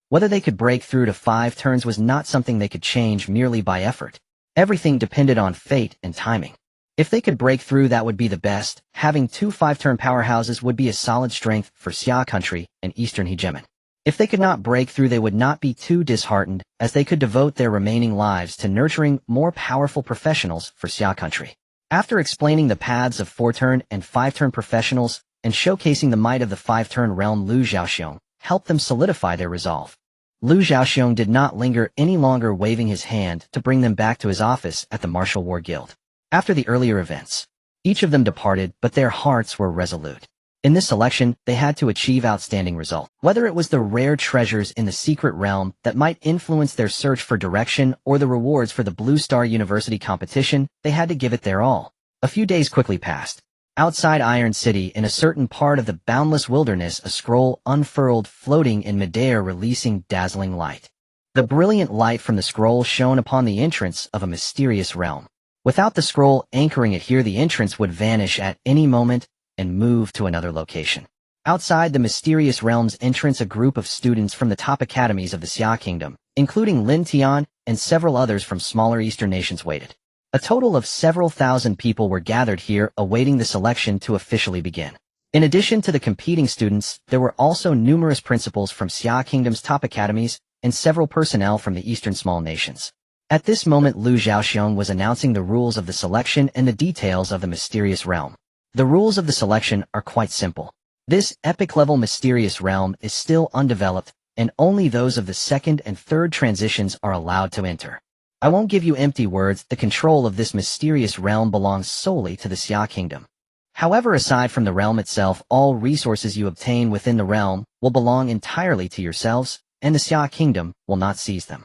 Whether they could break through to 5 turns was not something they could change merely by effort. Everything depended on fate and timing. If they could break through, that would be the best. Having 2 5-turn powerhouses would be a solid strength for Xia country and Eastern Hegemon. If they could not break through, they would not be too disheartened, as they could devote their remaining lives to nurturing more powerful professionals for Xia country. After explaining the paths of 4-turn and 5-turn professionals and showcasing the might of the 5-turn realm, Lu Zhaoxiong helped them solidify their resolve. Lu Zhaoxiong did not linger any longer, waving his hand to bring them back to his office at the Martial War Guild. After the earlier events, each of them departed, but their hearts were resolute. In this selection, they had to achieve outstanding results. Whether it was the rare treasures in the secret realm that might influence their search for direction or the rewards for the Blue Star University competition, they had to give it their all. A few days quickly passed. Outside Iron City, in a certain part of the boundless wilderness, a scroll unfurled, floating in midair, releasing dazzling light. The brilliant light from the scroll shone upon the entrance of a mysterious realm. Without the scroll anchoring it here, the entrance would vanish at any moment and move to another location. Outside the mysterious realm's entrance, a group of students from the top academies of the Xia Kingdom, including Lin Tian and several others from smaller eastern nations, waited. A total of several thousand people were gathered here, awaiting the selection to officially begin. In addition to the competing students, there were also numerous principals from Xia Kingdom's top academies and several personnel from the eastern small nations. At this moment, Lu Zhaoxiong was announcing the rules of the selection and the details of the mysterious realm. The rules of the selection are quite simple. This epic-level mysterious realm is still undeveloped, and only those of the 2nd and 3rd transitions are allowed to enter. I won't give you empty words. The control of this mysterious realm belongs solely to the Xia Kingdom. However, aside from the realm itself, all resources you obtain within the realm will belong entirely to yourselves, and the Xia Kingdom will not seize them.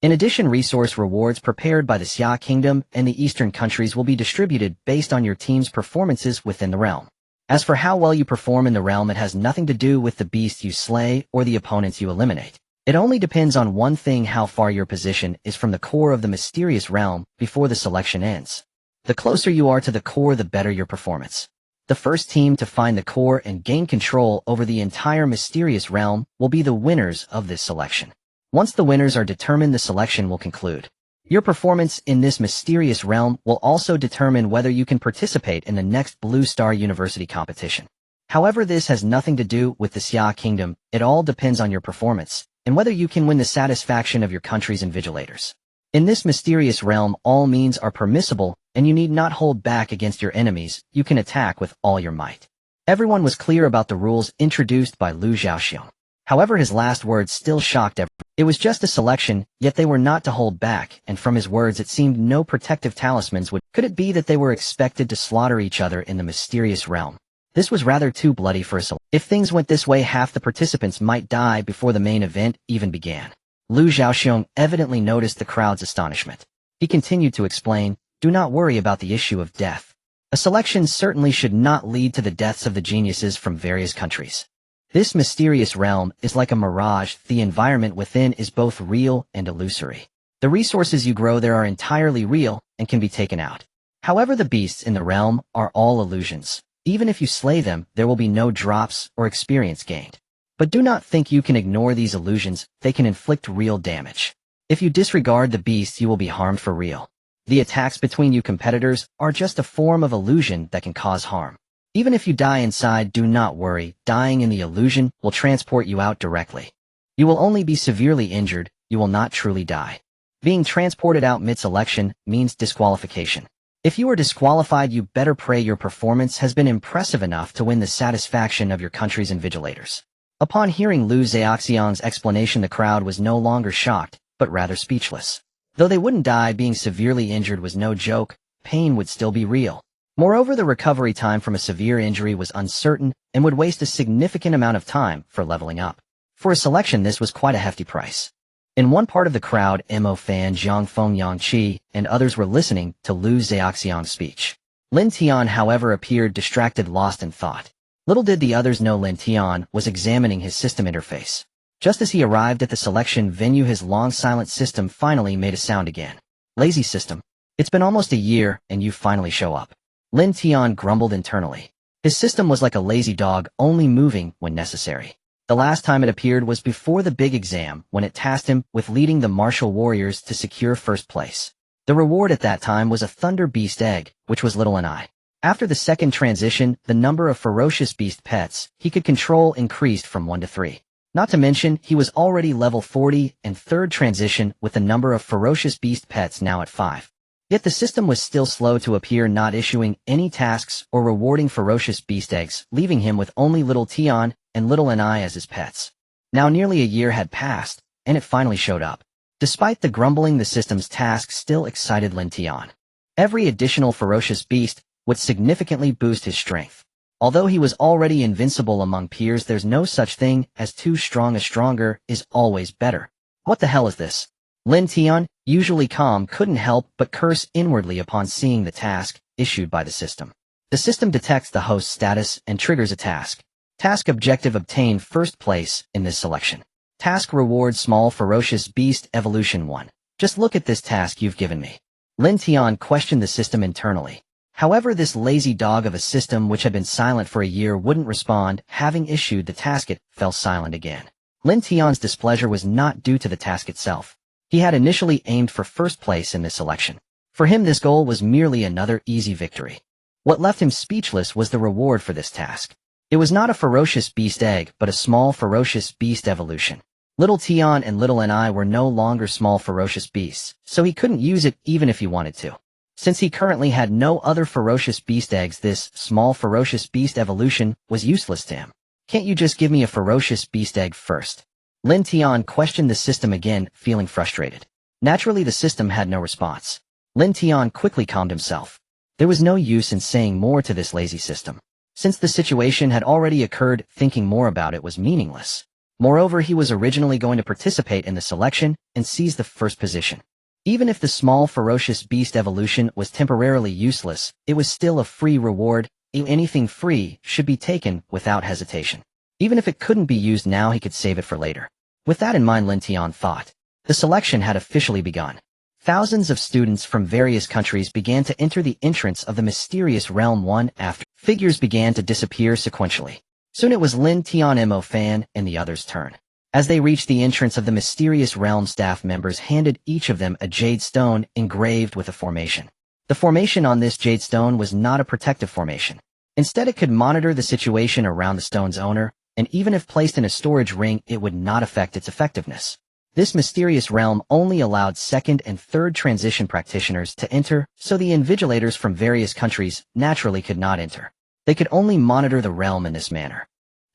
In addition, resource rewards prepared by the Xia Kingdom and the Eastern countries will be distributed based on your team's performances within the realm. As for how well you perform in the realm, it has nothing to do with the beasts you slay or the opponents you eliminate. It only depends on one thing: how far your position is from the core of the mysterious realm before the selection ends. The closer you are to the core, the better your performance. The first team to find the core and gain control over the entire mysterious realm will be the winners of this selection. Once the winners are determined, the selection will conclude. Your performance in this mysterious realm will also determine whether you can participate in the next Blue Star University competition. However, this has nothing to do with the Xia Kingdom. It all depends on your performance and whether you can win the satisfaction of your country's invigilators. In this mysterious realm, all means are permissible, and you need not hold back against your enemies. You can attack with all your might. Everyone was clear about the rules introduced by Lu Zhaoxiong. However, his last words still shocked everyone. It was just a selection, yet they were not to hold back, and from his words it seemed no protective talismans would. Could it be that they were expected to slaughter each other in the mysterious realm? This was rather too bloody for a selection. If things went this way, half the participants might die before the main event even began. Lu Zhaoxiong evidently noticed the crowd's astonishment. He continued to explain, "Do not worry about the issue of death. A selection certainly should not lead to the deaths of the geniuses from various countries. This mysterious realm is like a mirage. The environment within is both real and illusory. The resources you grow there are entirely real and can be taken out. However, the beasts in the realm are all illusions. Even if you slay them, there will be no drops or experience gained. But do not think you can ignore these illusions. They can inflict real damage. If you disregard the beasts, you will be harmed for real. The attacks between you competitors are just a form of illusion that can cause harm. Even if you die inside, do not worry. Dying in the illusion will transport you out directly. You will only be severely injured. You will not truly die. Being transported out mid-selection means disqualification. If you are disqualified, you better pray your performance has been impressive enough to win the satisfaction of your country's invigilators." Upon hearing Lu Zhaoxiong's explanation, the crowd was no longer shocked, but rather speechless. Though they wouldn't die, being severely injured was no joke. Pain would still be real. Moreover, the recovery time from a severe injury was uncertain and would waste a significant amount of time for leveling up. For a selection, this was quite a hefty price. In one part of the crowd, Mo Fan, Zhang Feng, Yang Qi, and others were listening to Lu Zhaoxiong's speech. Lin Tian, however, appeared distracted, lost in thought. Little did the others know Lin Tian was examining his system interface. Just as he arrived at the selection venue, his long silent system finally made a sound again. "Lazy system. It's been almost a year, and you finally show up. Lin Tian grumbled internally. His system was like a lazy dog, only moving when necessary. The last time it appeared was before the big exam, when it tasked him with leading the martial warriors to secure first place. The reward at that time was a Thunder Beast egg, which was little and I. After the second transition, the number of ferocious beast pets he could control increased from 1 to 3. Not to mention, he was already level 40 and third transition with the number of ferocious beast pets now at 5. Yet the system was still slow to appear, not issuing any tasks or rewarding ferocious beast eggs, leaving him with only Little Tian and Little Ni as his pets. Now nearly a year had passed, and it finally showed up. Despite the grumbling, the system's task still excited Lin Tian. Every additional ferocious beast would significantly boost his strength. Although he was already invincible among peers, there's no such thing as too strong. A stronger is always better. What the hell is this? Lin Tian, usually calm, couldn't help but curse inwardly upon seeing the task issued by the system. The system detects the host's status and triggers a task. Task objective: obtain first place in this selection. Task reward: small ferocious beast evolution 1. Just look at this task you've given me. Lin Tian questioned the system internally. However, this lazy dog of a system which had been silent for a year wouldn't respond. Having issued the task, it fell silent again. Lin Tian's displeasure was not due to the task itself. He had initially aimed for first place in this selection. For him, this goal was merely another easy victory. What left him speechless was the reward for this task. It was not a ferocious beast egg, but a small ferocious beast evolution. Little Tian and Little Ni were no longer small ferocious beasts, so he couldn't use it even if he wanted to. Since he currently had no other ferocious beast eggs, this small ferocious beast evolution was useless to him. Can't you just give me a ferocious beast egg first? Lin Tian questioned the system again, feeling frustrated. Naturally, the system had no response. Lin Tian quickly calmed himself. There was no use in saying more to this lazy system. Since the situation had already occurred, thinking more about it was meaningless. Moreover, he was originally going to participate in the selection and seize the first position. Even if the small ferocious beast evolution was temporarily useless, it was still a free reward. Anything free should be taken without hesitation. Even if it couldn't be used now, he could save it for later. With that in mind, Lin Tian thought. The selection had officially begun. Thousands of students from various countries began to enter the entrance of the mysterious realm one after. Figures began to disappear sequentially. Soon it was Lin Tian, Mo Fan, and the others' turn. As they reached the entrance of the mysterious realm, staff members handed each of them a jade stone engraved with a formation. The formation on this jade stone was not a protective formation. Instead, it could monitor the situation around the stone's owner, and even if placed in a storage ring, it would not affect its effectiveness. This mysterious realm only allowed second and third transition practitioners to enter, so the invigilators from various countries naturally could not enter. They could only monitor the realm in this manner.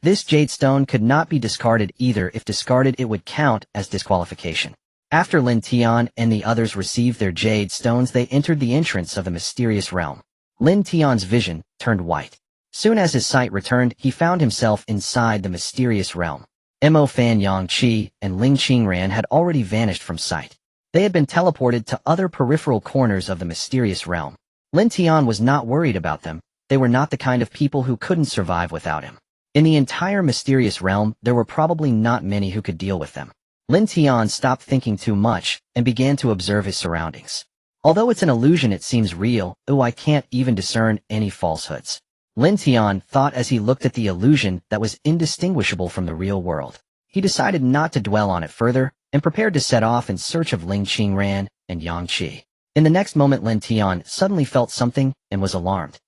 This jade stone could not be discarded either. If discarded, it would count as disqualification. After Lin Tian and the others received their jade stones, they entered the entrance of the mysterious realm. Lin Tian's vision turned white. Soon as his sight returned, he found himself inside the mysterious realm. Mo Fan, Yang Qi, and Ling Qingran had already vanished from sight. They had been teleported to other peripheral corners of the mysterious realm. Lin Tian was not worried about them. They were not the kind of people who couldn't survive without him. In the entire mysterious realm, there were probably not many who could deal with them. Lin Tian stopped thinking too much and began to observe his surroundings. Although it's an illusion, it seems real. I can't even discern any falsehoods. Lin Tian thought as he looked at the illusion that was indistinguishable from the real world. He decided not to dwell on it further and prepared to set off in search of Ling Qingran and Yang Qi. In the next moment, Lin Tian suddenly felt something and was alarmed.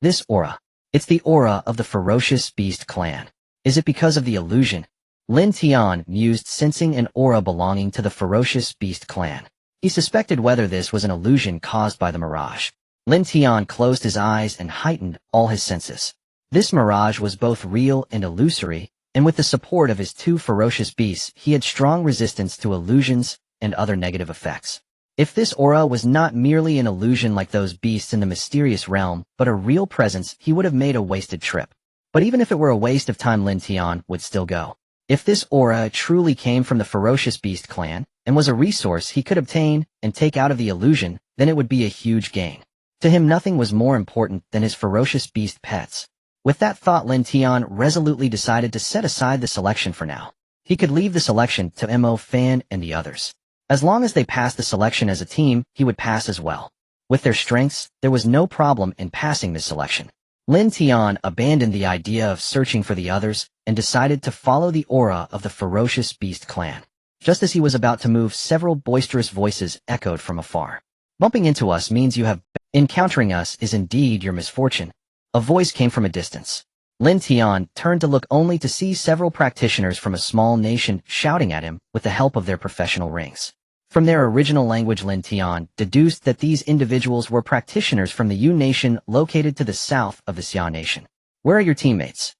This aura. It's the aura of the ferocious beast clan. Is it because of the illusion? Lin Tian mused, sensing an aura belonging to the ferocious beast clan. He suspected whether this was an illusion caused by the mirage. Lin Tian closed his eyes and heightened all his senses. This mirage was both real and illusory, and with the support of his two ferocious beasts, he had strong resistance to illusions and other negative effects. If this aura was not merely an illusion like those beasts in the mysterious realm, but a real presence, he would have made a wasted trip. But even if it were a waste of time, Lin Tian would still go. If this aura truly came from the ferocious beast clan, and was a resource he could obtain and take out of the illusion, then it would be a huge gain. To him, nothing was more important than his ferocious beast pets. With that thought, Lin Tian resolutely decided to set aside the selection for now. He could leave the selection to Mo Fan and the others. As long as they passed the selection as a team, he would pass as well. With their strengths, there was no problem in passing this selection. Lin Tian abandoned the idea of searching for the others and decided to follow the aura of the ferocious beast clan. Just as he was about to move, several boisterous voices echoed from afar. Bumping into us means you have... Encountering us is indeed your misfortune. A voice came from a distance. Lin Tian turned to look only to see several practitioners from a small nation shouting at him with the help of their professional rings. From their original language, Lin Tian deduced that these individuals were practitioners from the Yu nation located to the south of the Xia nation. Where are your teammates?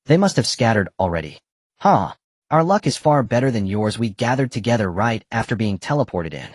They must have scattered already. Huh. Our luck is far better than yours. We gathered together right after being teleported in.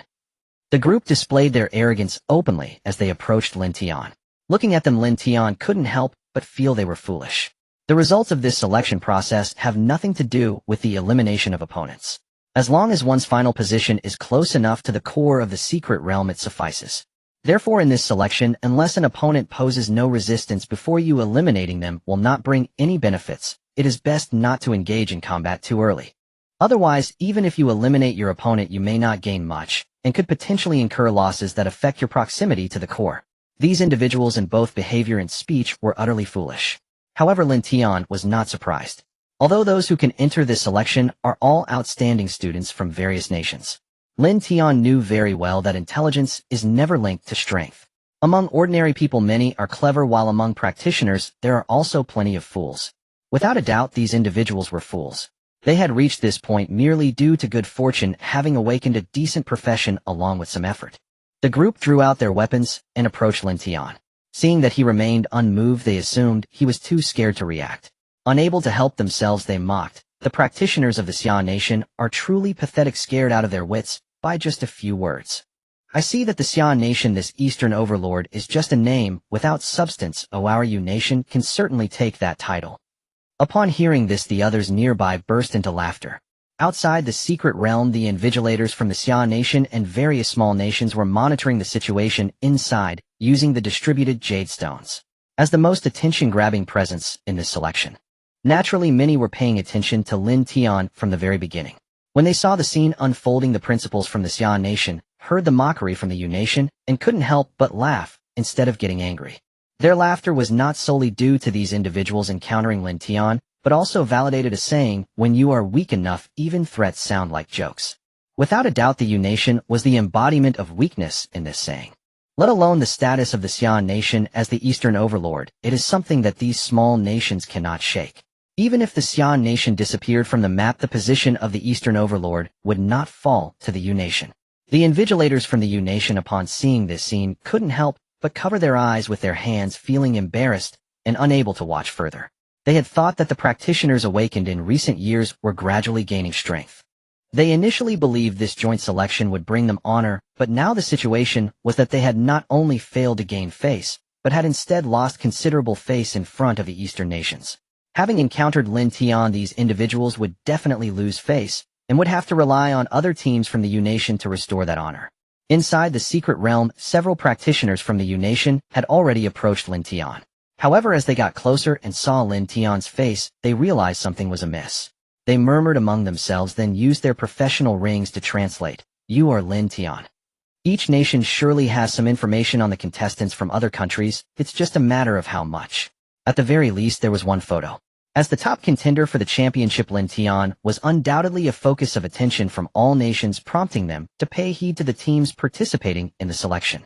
The group displayed their arrogance openly as they approached Lin Tian. Looking at them, Lin Tian couldn't help but feel they were foolish. The results of this selection process have nothing to do with the elimination of opponents. As long as one's final position is close enough to the core of the secret realm, it suffices. Therefore, in this selection, unless an opponent poses no resistance before you, eliminating them will not bring any benefits. It is best not to engage in combat too early. Otherwise, even if you eliminate your opponent, you may not gain much, and could potentially incur losses that affect your proximity to the core. These individuals in both behavior and speech were utterly foolish. However, Lin Tian was not surprised. Although those who can enter this selection are all outstanding students from various nations, Lin Tian knew very well that intelligence is never linked to strength. Among ordinary people, many are clever, while among practitioners, there are also plenty of fools. Without a doubt, these individuals were fools. They had reached this point merely due to good fortune, having awakened a decent profession along with some effort. The group drew out their weapons and approached Lin Tian. Seeing that he remained unmoved, they assumed he was too scared to react. Unable to help themselves, they mocked. The practitioners of the Xia nation are truly pathetic, scared out of their wits by just a few words. I see that the Xia nation, this Eastern overlord, is just a name without substance. Oh, our Yu nation can certainly take that title. Upon hearing this, the others nearby burst into laughter. Outside the secret realm, the invigilators from the Xia nation and various small nations were monitoring the situation inside, using the distributed jade stones as the most attention-grabbing presence in this selection. Naturally, many were paying attention to Lin Tian from the very beginning. When they saw the scene unfolding, the principals from the Xia nation heard the mockery from the Yu nation and couldn't help but laugh instead of getting angry. Their laughter was not solely due to these individuals encountering Lin Tian, but also validated a saying, when you are weak enough, even threats sound like jokes. Without a doubt, the Yu nation was the embodiment of weakness in this saying. Let alone the status of the Xia nation as the Eastern overlord, it is something that these small nations cannot shake. Even if the Xia nation disappeared from the map, the position of the Eastern overlord would not fall to the Yu nation. The invigilators from the Yu nation, upon seeing this scene, couldn't help but cover their eyes with their hands, feeling embarrassed and unable to watch further. They had thought that the practitioners awakened in recent years were gradually gaining strength. They initially believed this joint selection would bring them honor, but now the situation was that they had not only failed to gain face, but had instead lost considerable face in front of the Eastern nations. Having encountered Lin Tian, these individuals would definitely lose face, and would have to rely on other teams from the Yu nation to restore that honor. Inside the secret realm, several practitioners from the Yu nation had already approached Lin Tian. However, as they got closer and saw Lin Tian's face, they realized something was amiss. They murmured among themselves, then used their professional rings to translate. You are Lin Tian. Each nation surely has some information on the contestants from other countries, it's just a matter of how much. At the very least, there was one photo. As the top contender for the championship, Lin Tian was undoubtedly a focus of attention from all nations, prompting them to pay heed to the teams participating in the selection.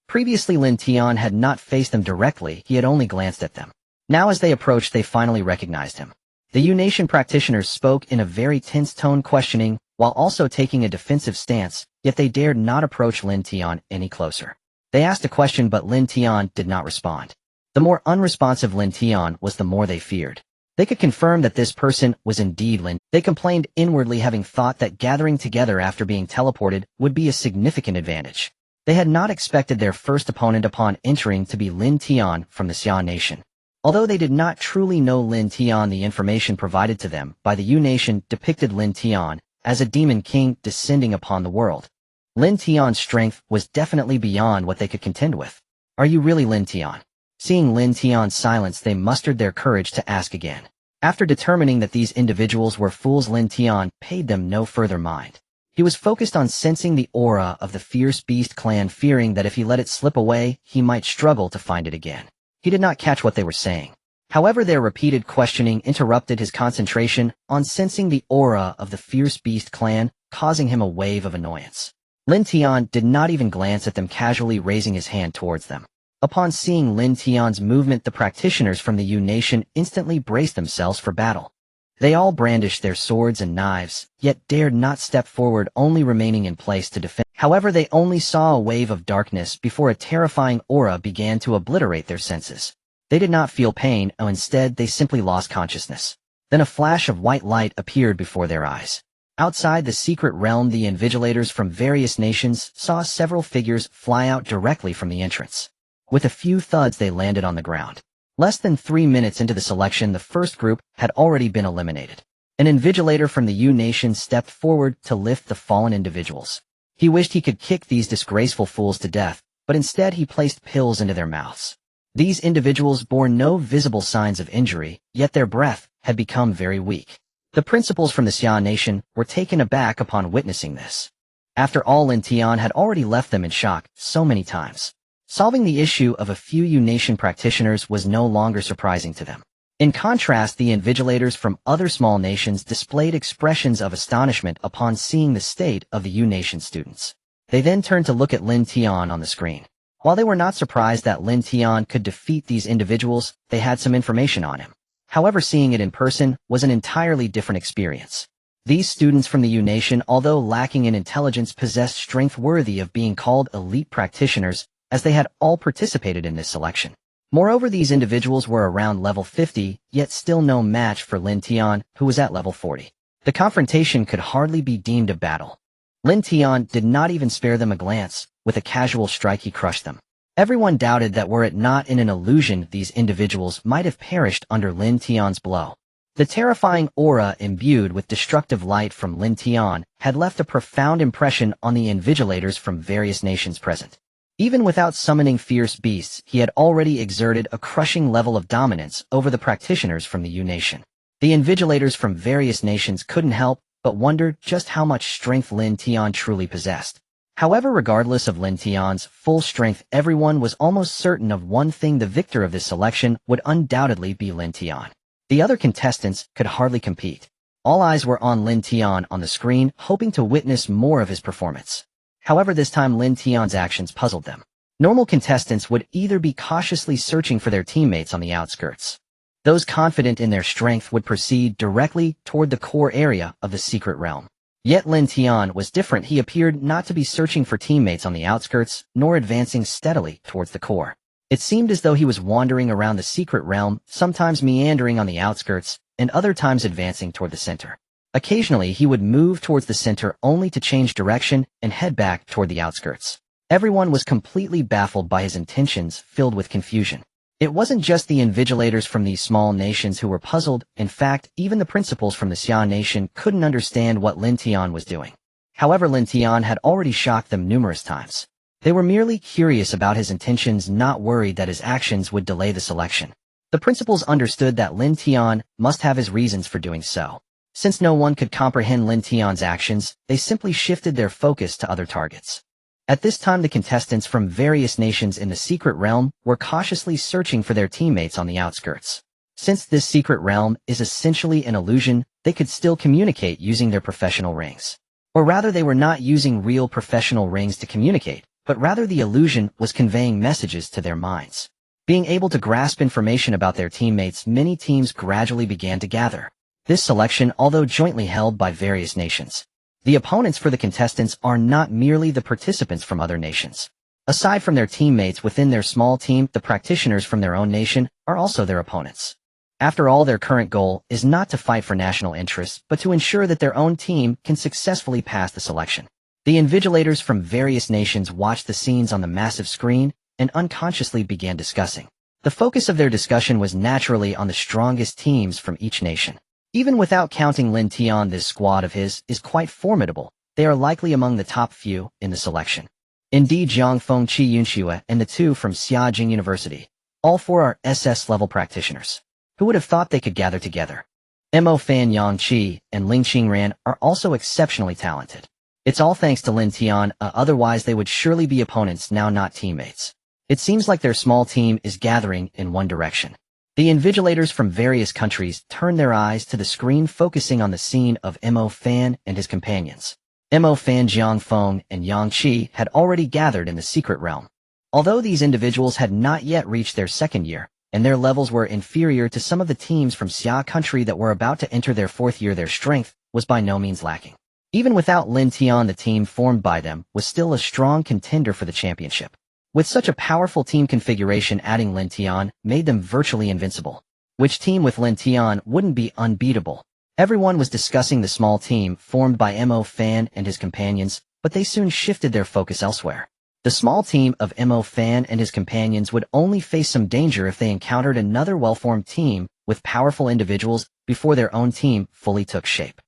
Previously, Lin Tian had not faced them directly, he had only glanced at them. Now as they approached, they finally recognized him. The Yu nation practitioners spoke in a very tense tone, questioning, while also taking a defensive stance, yet they dared not approach Lin Tian any closer. They asked a question, but Lin Tian did not respond. The more unresponsive Lin Tian was, the more they feared. They could confirm that this person was indeed Lin. They complained inwardly, having thought that gathering together after being teleported would be a significant advantage. They had not expected their first opponent upon entering to be Lin Tian from the Xia nation. Although they did not truly know Lin Tian, the information provided to them by the Yu nation depicted Lin Tian as a demon king descending upon the world. Lin Tian's strength was definitely beyond what they could contend with. Are you really Lin Tian? Seeing Lin Tian's silence, they mustered their courage to ask again. After determining that these individuals were fools, Lin Tian paid them no further mind. He was focused on sensing the aura of the fierce beast clan, fearing that if he let it slip away, he might struggle to find it again. He did not catch what they were saying. However, their repeated questioning interrupted his concentration on sensing the aura of the fierce beast clan, causing him a wave of annoyance. Lin Tian did not even glance at them, casually raising his hand towards them. Upon seeing Lin Tian's movement, the practitioners from the Yu Nation instantly braced themselves for battle. They all brandished their swords and knives, yet dared not step forward, only remaining in place to defend. However, they only saw a wave of darkness before a terrifying aura began to obliterate their senses. They did not feel pain, or instead they simply lost consciousness. Then a flash of white light appeared before their eyes. Outside the secret realm, the invigilators from various nations saw several figures fly out directly from the entrance. With a few thuds, they landed on the ground. Less than 3 minutes into the selection, the first group had already been eliminated. An invigilator from the Yu Nation stepped forward to lift the fallen individuals. He wished he could kick these disgraceful fools to death, but instead he placed pills into their mouths. These individuals bore no visible signs of injury, yet their breath had become very weak. The principals from the Xia Nation were taken aback upon witnessing this. After all, Lin Tian had already left them in shock so many times. Solving the issue of a few Yu Nation practitioners was no longer surprising to them. In contrast, the invigilators from other small nations displayed expressions of astonishment upon seeing the state of the Yu Nation students. They then turned to look at Lin Tian on the screen. While they were not surprised that Lin Tian could defeat these individuals, they had some information on him. However, seeing it in person was an entirely different experience. These students from the Yu Nation, although lacking in intelligence, possessed strength worthy of being called elite practitioners, as they had all participated in this selection. Moreover, these individuals were around level 50, yet still no match for Lin Tian, who was at level 40. The confrontation could hardly be deemed a battle. Lin Tian did not even spare them a glance. With a casual strike, he crushed them. Everyone doubted that were it not in an illusion, these individuals might have perished under Lin Tian's blow. The terrifying aura imbued with destructive light from Lin Tian had left a profound impression on the invigilators from various nations present. Even without summoning fierce beasts, he had already exerted a crushing level of dominance over the practitioners from the Yu Nation. The invigilators from various nations couldn't help but wonder just how much strength Lin Tian truly possessed. However, regardless of Lin Tian's full strength, everyone was almost certain of one thing: the victor of this selection would undoubtedly be Lin Tian. The other contestants could hardly compete. All eyes were on Lin Tian on the screen, hoping to witness more of his performance. However, this time Lin Tian's actions puzzled them. Normal contestants would either be cautiously searching for their teammates on the outskirts. Those confident in their strength would proceed directly toward the core area of the secret realm. Yet Lin Tian was different. He appeared not to be searching for teammates on the outskirts, nor advancing steadily towards the core. It seemed as though he was wandering around the secret realm, sometimes meandering on the outskirts, and other times advancing toward the center. Occasionally, he would move towards the center only to change direction and head back toward the outskirts. Everyone was completely baffled by his intentions, filled with confusion. It wasn't just the invigilators from these small nations who were puzzled. In fact, even the principals from the Xia Nation couldn't understand what Lin Tian was doing. However, Lin Tian had already shocked them numerous times. They were merely curious about his intentions, not worried that his actions would delay the selection. The principals understood that Lin Tian must have his reasons for doing so. Since no one could comprehend Lin Tian's actions, they simply shifted their focus to other targets. At this time, the contestants from various nations in the secret realm were cautiously searching for their teammates on the outskirts. Since this secret realm is essentially an illusion, they could still communicate using their professional rings. Or rather, they were not using real professional rings to communicate, but rather the illusion was conveying messages to their minds. Being able to grasp information about their teammates, many teams gradually began to gather. This selection, although jointly held by various nations, the opponents for the contestants are not merely the participants from other nations. Aside from their teammates within their small team, the practitioners from their own nation are also their opponents. After all, their current goal is not to fight for national interests, but to ensure that their own team can successfully pass the selection. The invigilators from various nations watched the scenes on the massive screen and unconsciously began discussing. The focus of their discussion was naturally on the strongest teams from each nation. Even without counting Lin Tian, this squad of his is quite formidable. They are likely among the top few in the selection. Indeed, Zhang Feng, Qi Yunxue, and the two from Xiajing University, all four are SS-level practitioners. Who would have thought they could gather together? Mo Fan Yang Qi and Ling Qingran are also exceptionally talented. It's all thanks to Lin Tian, otherwise they would surely be opponents now, not teammates. It seems like their small team is gathering in one direction. The invigilators from various countries turn their eyes to the screen, focusing on the scene of Mo Fan and his companions. Mo Fan, Jiang Feng, and Yang Qi had already gathered in the secret realm. Although these individuals had not yet reached their second year, and their levels were inferior to some of the teams from Xia country that were about to enter their fourth year, their strength was by no means lacking. Even without Lin Tian, the team formed by them was still a strong contender for the championship. With such a powerful team configuration, adding Lin Tian made them virtually invincible. Which team with Lin Tian wouldn't be unbeatable? Everyone was discussing the small team formed by Mo Fan and his companions, but they soon shifted their focus elsewhere. The small team of Mo Fan and his companions would only face some danger if they encountered another well-formed team with powerful individuals before their own team fully took shape.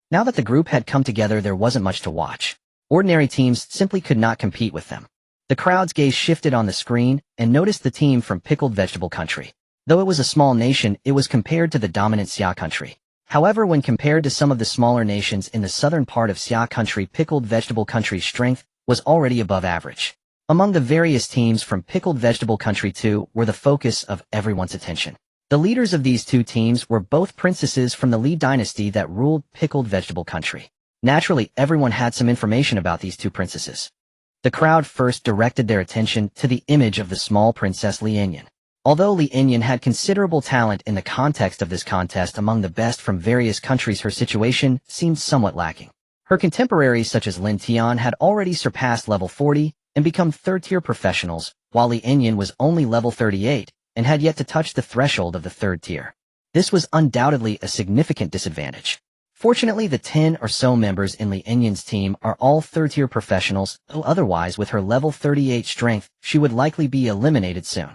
Now that the group had come together, there wasn't much to watch. Ordinary teams simply could not compete with them. The crowd's gaze shifted on the screen and noticed the team from Pickled Vegetable Country. Though it was a small nation, it was compared to the dominant Xia country. However, when compared to some of the smaller nations in the southern part of Xia country, Pickled Vegetable Country's strength was already above average. Among the various teams from Pickled Vegetable Country, two were the focus of everyone's attention. The leaders of these two teams were both princesses from the Li dynasty that ruled Pickled Vegetable Country. Naturally, everyone had some information about these two princesses. The crowd first directed their attention to the image of the small princess Lin Tian. Although Lin Tian had considerable talent in the context of this contest among the best from various countries, her situation seemed somewhat lacking. Her contemporaries such as Lin Tian had already surpassed level 40 and become third-tier professionals, while Lin Tian was only level 38 and had yet to touch the threshold of the third tier. This was undoubtedly a significant disadvantage. Fortunately, the 10 or so members in Lin Tian's team are all third-tier professionals, though otherwise with her level 38 strength, she would likely be eliminated soon.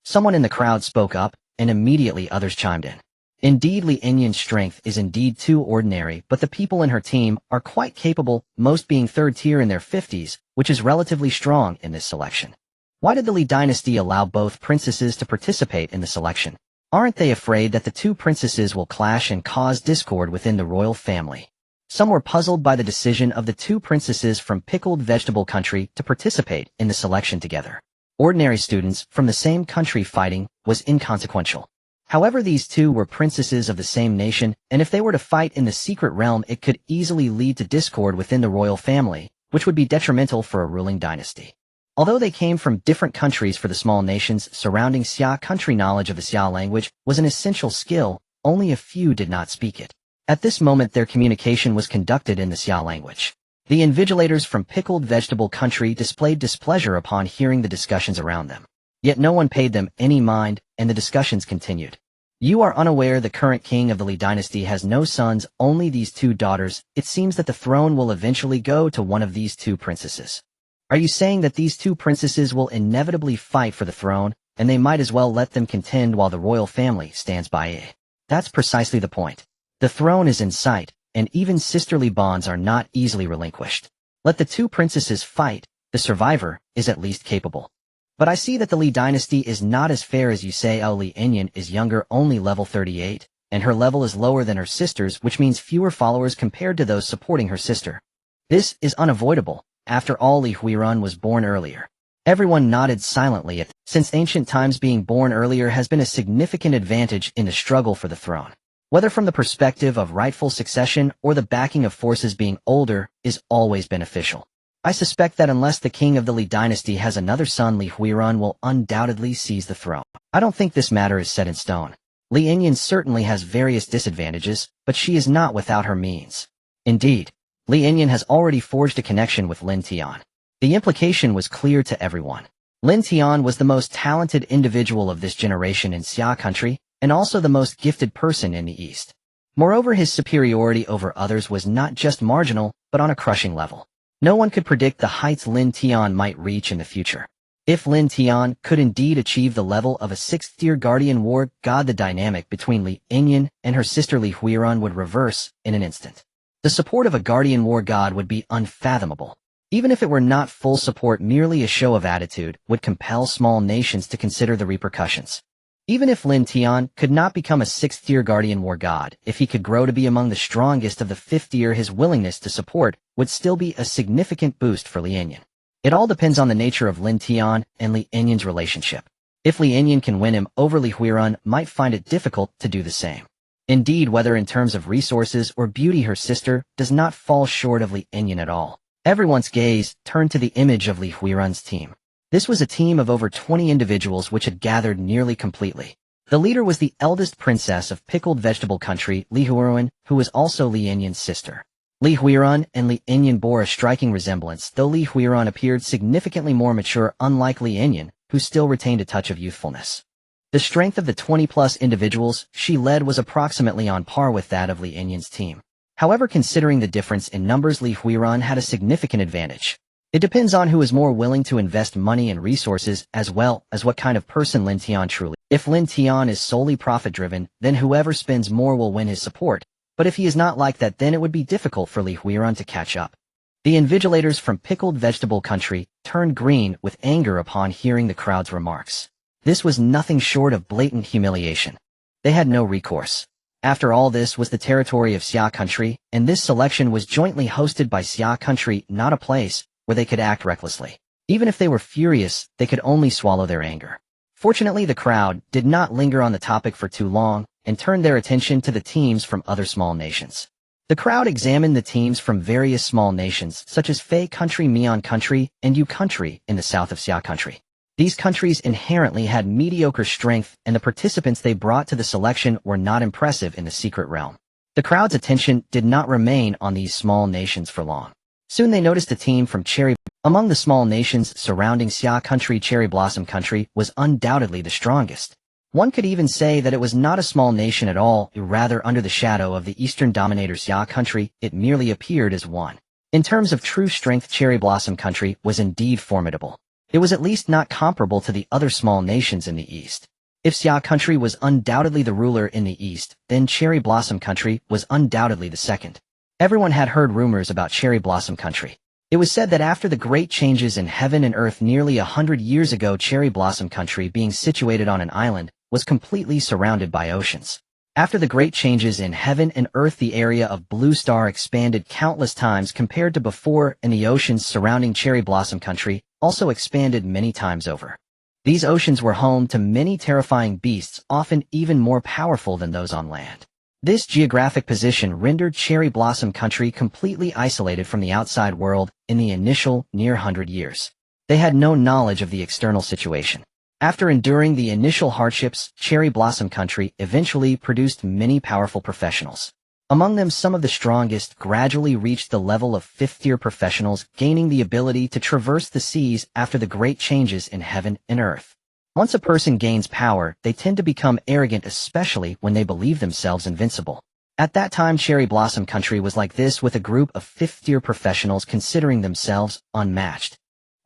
Someone in the crowd spoke up, and immediately others chimed in. Indeed, Lin Tian's strength is indeed too ordinary, but the people in her team are quite capable, most being third tier in their 50s, which is relatively strong in this selection. Why did the Li dynasty allow both princesses to participate in the selection? Aren't they afraid that the two princesses will clash and cause discord within the royal family? Some were puzzled by the decision of the two princesses from Pickled Vegetable Country to participate in the selection together. Ordinary students from the same country fighting was inconsequential. However, these two were princesses of the same nation, and if they were to fight in the secret realm, it could easily lead to discord within the royal family, which would be detrimental for a ruling dynasty. Although they came from different countries, for the small nations surrounding Xia country, knowledge of the Xia language was an essential skill, only a few did not speak it. At this moment their communication was conducted in the Xia language. The invigilators from Pickled Vegetable Country displayed displeasure upon hearing the discussions around them. Yet no one paid them any mind, and the discussions continued. You are unaware the current king of the Li dynasty has no sons, only these two daughters. It seems that the throne will eventually go to one of these two princesses. Are you saying that these two princesses will inevitably fight for the throne, and they might as well let them contend while the royal family stands by? That's precisely the point. The throne is in sight, and even sisterly bonds are not easily relinquished. Let the two princesses fight, the survivor is at least capable. But I see that the Li dynasty is not as fair as you say. Lin Tian is younger, only level 38, and her level is lower than her sister's, which means fewer followers compared to those supporting her sister. This is unavoidable. After all, Li Huirun was born earlier. Everyone nodded silently. Since ancient times, being born earlier has been a significant advantage in the struggle for the throne. Whether from the perspective of rightful succession or the backing of forces, being older is always beneficial. I suspect that unless the king of the Li dynasty has another son, Li Huirun will undoubtedly seize the throne. I don't think this matter is set in stone. Lin Tian certainly has various disadvantages, but she is not without her means. Indeed, Lin Tian has already forged a connection with Lin Tian. The implication was clear to everyone. Lin Tian was the most talented individual of this generation in Xia country, and also the most gifted person in the East. Moreover, his superiority over others was not just marginal, but on a crushing level. No one could predict the heights Lin Tian might reach in the future. If Lin Tian could indeed achieve the level of a 6th-tier guardian war god, the dynamic between Lin Tian and her sister Li Huirun would reverse in an instant. The support of a guardian war god would be unfathomable. Even if it were not full support, merely a show of attitude would compel small nations to consider the repercussions. Even if Lin Tian could not become a 6th-tier Guardian War God, if he could grow to be among the strongest of the 5th tier, his willingness to support would still be a significant boost for Lin Tian. It all depends on the nature of Lin Tian and Lin Tian's relationship. If Lin Tian can win him over, Li Huiran might find it difficult to do the same. Indeed, whether in terms of resources or beauty, her sister does not fall short of Lin Tian at all. Everyone's gaze turned to the image of Li Huiran's team. This was a team of over 20 individuals which had gathered nearly completely. The leader was the eldest princess of Pickled Vegetable Country, Li Huiran, who was also Lin Tian's sister. Li Huiran and Lin Tian bore a striking resemblance, though Li Huiran appeared significantly more mature, unlike Lin Tian, who still retained a touch of youthfulness. The strength of the 20-plus individuals she led was approximately on par with that of Lin Tian's team. However, considering the difference in numbers, Li Huiran had a significant advantage. It depends on who is more willing to invest money and resources, as well as what kind of person Lin Tian truly is. If Lin Tian is solely profit-driven, then whoever spends more will win his support, but if he is not like that, then it would be difficult for Li Huiran to catch up. The invigilators from Pickled Vegetable Country turned green with anger upon hearing the crowd's remarks. This was nothing short of blatant humiliation. They had no recourse. After all, this was the territory of Xia Country, and this selection was jointly hosted by Xia Country, not a place where they could act recklessly. Even if they were furious, they could only swallow their anger. Fortunately, the crowd did not linger on the topic for too long and turned their attention to the teams from other small nations. The crowd examined the teams from various small nations, such as Fei Country, Mian Country, and Yu Country in the south of Xia Country. These countries inherently had mediocre strength, and the participants they brought to the selection were not impressive in the secret realm. The crowd's attention did not remain on these small nations for long. Soon they noticed a team from Cherry. Among the small nations surrounding Xia Country, Cherry Blossom Country was undoubtedly the strongest. One could even say that it was not a small nation at all, rather under the shadow of the eastern dominator Xia Country, it merely appeared as one. In terms of true strength, Cherry Blossom Country was indeed formidable. It was at least not comparable to the other small nations in the east. If Xia Country was undoubtedly the ruler in the east, then Cherry Blossom Country was undoubtedly the second. Everyone had heard rumors about Cherry Blossom Country. It was said that after the great changes in heaven and earth nearly 100 years ago, Cherry Blossom Country, being situated on an island, was completely surrounded by oceans. After the great changes in heaven and earth, the area of Blue Star expanded countless times compared to before, and the oceans surrounding Cherry Blossom Country also expanded many times over. These oceans were home to many terrifying beasts, often even more powerful than those on land. This geographic position rendered Cherry Blossom Country completely isolated from the outside world in the initial near 100 years. They had no knowledge of the external situation. After enduring the initial hardships, Cherry Blossom Country eventually produced many powerful professionals. Among them, some of the strongest gradually reached the level of 5th-tier professionals, gaining the ability to traverse the seas after the great changes in heaven and earth. Once a person gains power, they tend to become arrogant, especially when they believe themselves invincible. At that time, Cherry Blossom Country was like this, with a group of 5th-tier professionals considering themselves unmatched.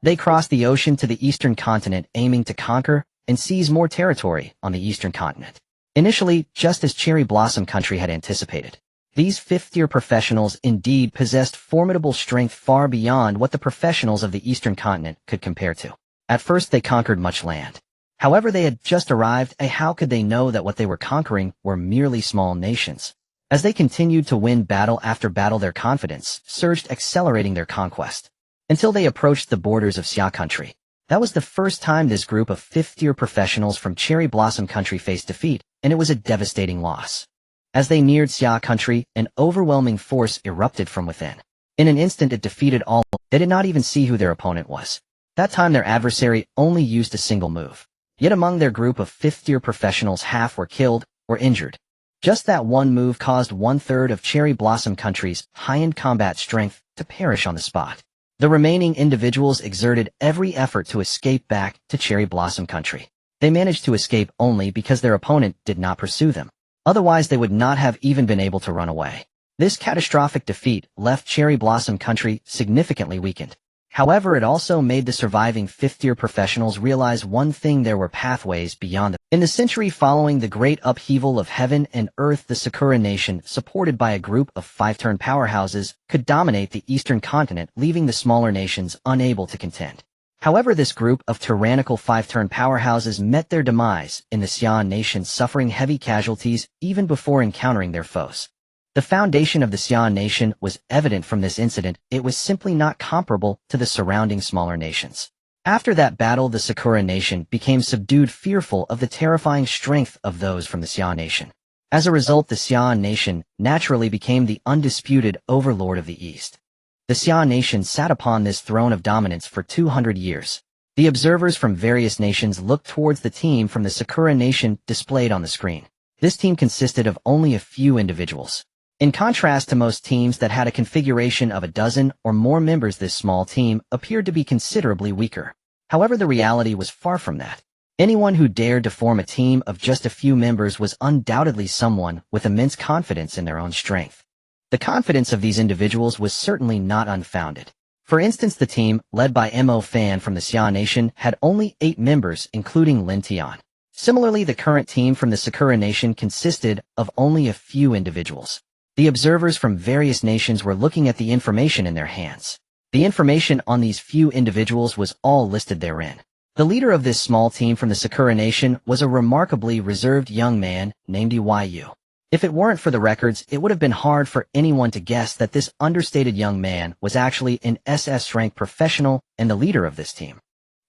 They crossed the ocean to the eastern continent, aiming to conquer and seize more territory on the eastern continent. Initially, just as Cherry Blossom Country had anticipated, these 5th-tier professionals indeed possessed formidable strength far beyond what the professionals of the eastern continent could compare to. At first, they conquered much land. However, they had just arrived, and how could they know that what they were conquering were merely small nations? As they continued to win battle after battle, their confidence surged, accelerating their conquest, until they approached the borders of Xia Country. That was the first time this group of 5th-tier professionals from Cherry Blossom Country faced defeat, and it was a devastating loss. As they neared Xia Country, an overwhelming force erupted from within. In an instant, it defeated all. They did not even see who their opponent was. That time, their adversary only used a single move. Yet among their group of 5th-tier professionals, half were killed or injured. Just that one move caused 1/3 of Cherry Blossom Country's high-end combat strength to perish on the spot. The remaining individuals exerted every effort to escape back to Cherry Blossom Country. They managed to escape only because their opponent did not pursue them. Otherwise, they would not have even been able to run away. This catastrophic defeat left Cherry Blossom Country significantly weakened. However, it also made the surviving 5th-tier professionals realize one thing: there were pathways beyond them. In the century following the great upheaval of heaven and earth, the Sakura nation, supported by a group of 5-turn powerhouses, could dominate the eastern continent, leaving the smaller nations unable to contend. However, this group of tyrannical five-turn powerhouses met their demise in the Xian nation, suffering heavy casualties even before encountering their foes. The foundation of the Xian nation was evident from this incident. It was simply not comparable to the surrounding smaller nations. After that battle, the Sakura nation became subdued, fearful of the terrifying strength of those from the Xian nation. As a result, the Xian nation naturally became the undisputed overlord of the East. The Xian nation sat upon this throne of dominance for 200 years. The observers from various nations looked towards the team from the Sakura nation displayed on the screen. This team consisted of only a few individuals. In contrast to most teams that had a configuration of a dozen or more members, this small team appeared to be considerably weaker. However, the reality was far from that. Anyone who dared to form a team of just a few members was undoubtedly someone with immense confidence in their own strength. The confidence of these individuals was certainly not unfounded. For instance, the team, led by Mo Fan from the Xian nation, had only 8 members, including Lin Tian. Similarly, the current team from the Sakura nation consisted of only a few individuals. The observers from various nations were looking at the information in their hands. The information on these few individuals was all listed therein. The leader of this small team from the Sakura nation was a remarkably reserved young man named Yu. If it weren't for the records, it would have been hard for anyone to guess that this understated young man was actually an SS-rank professional and the leader of this team.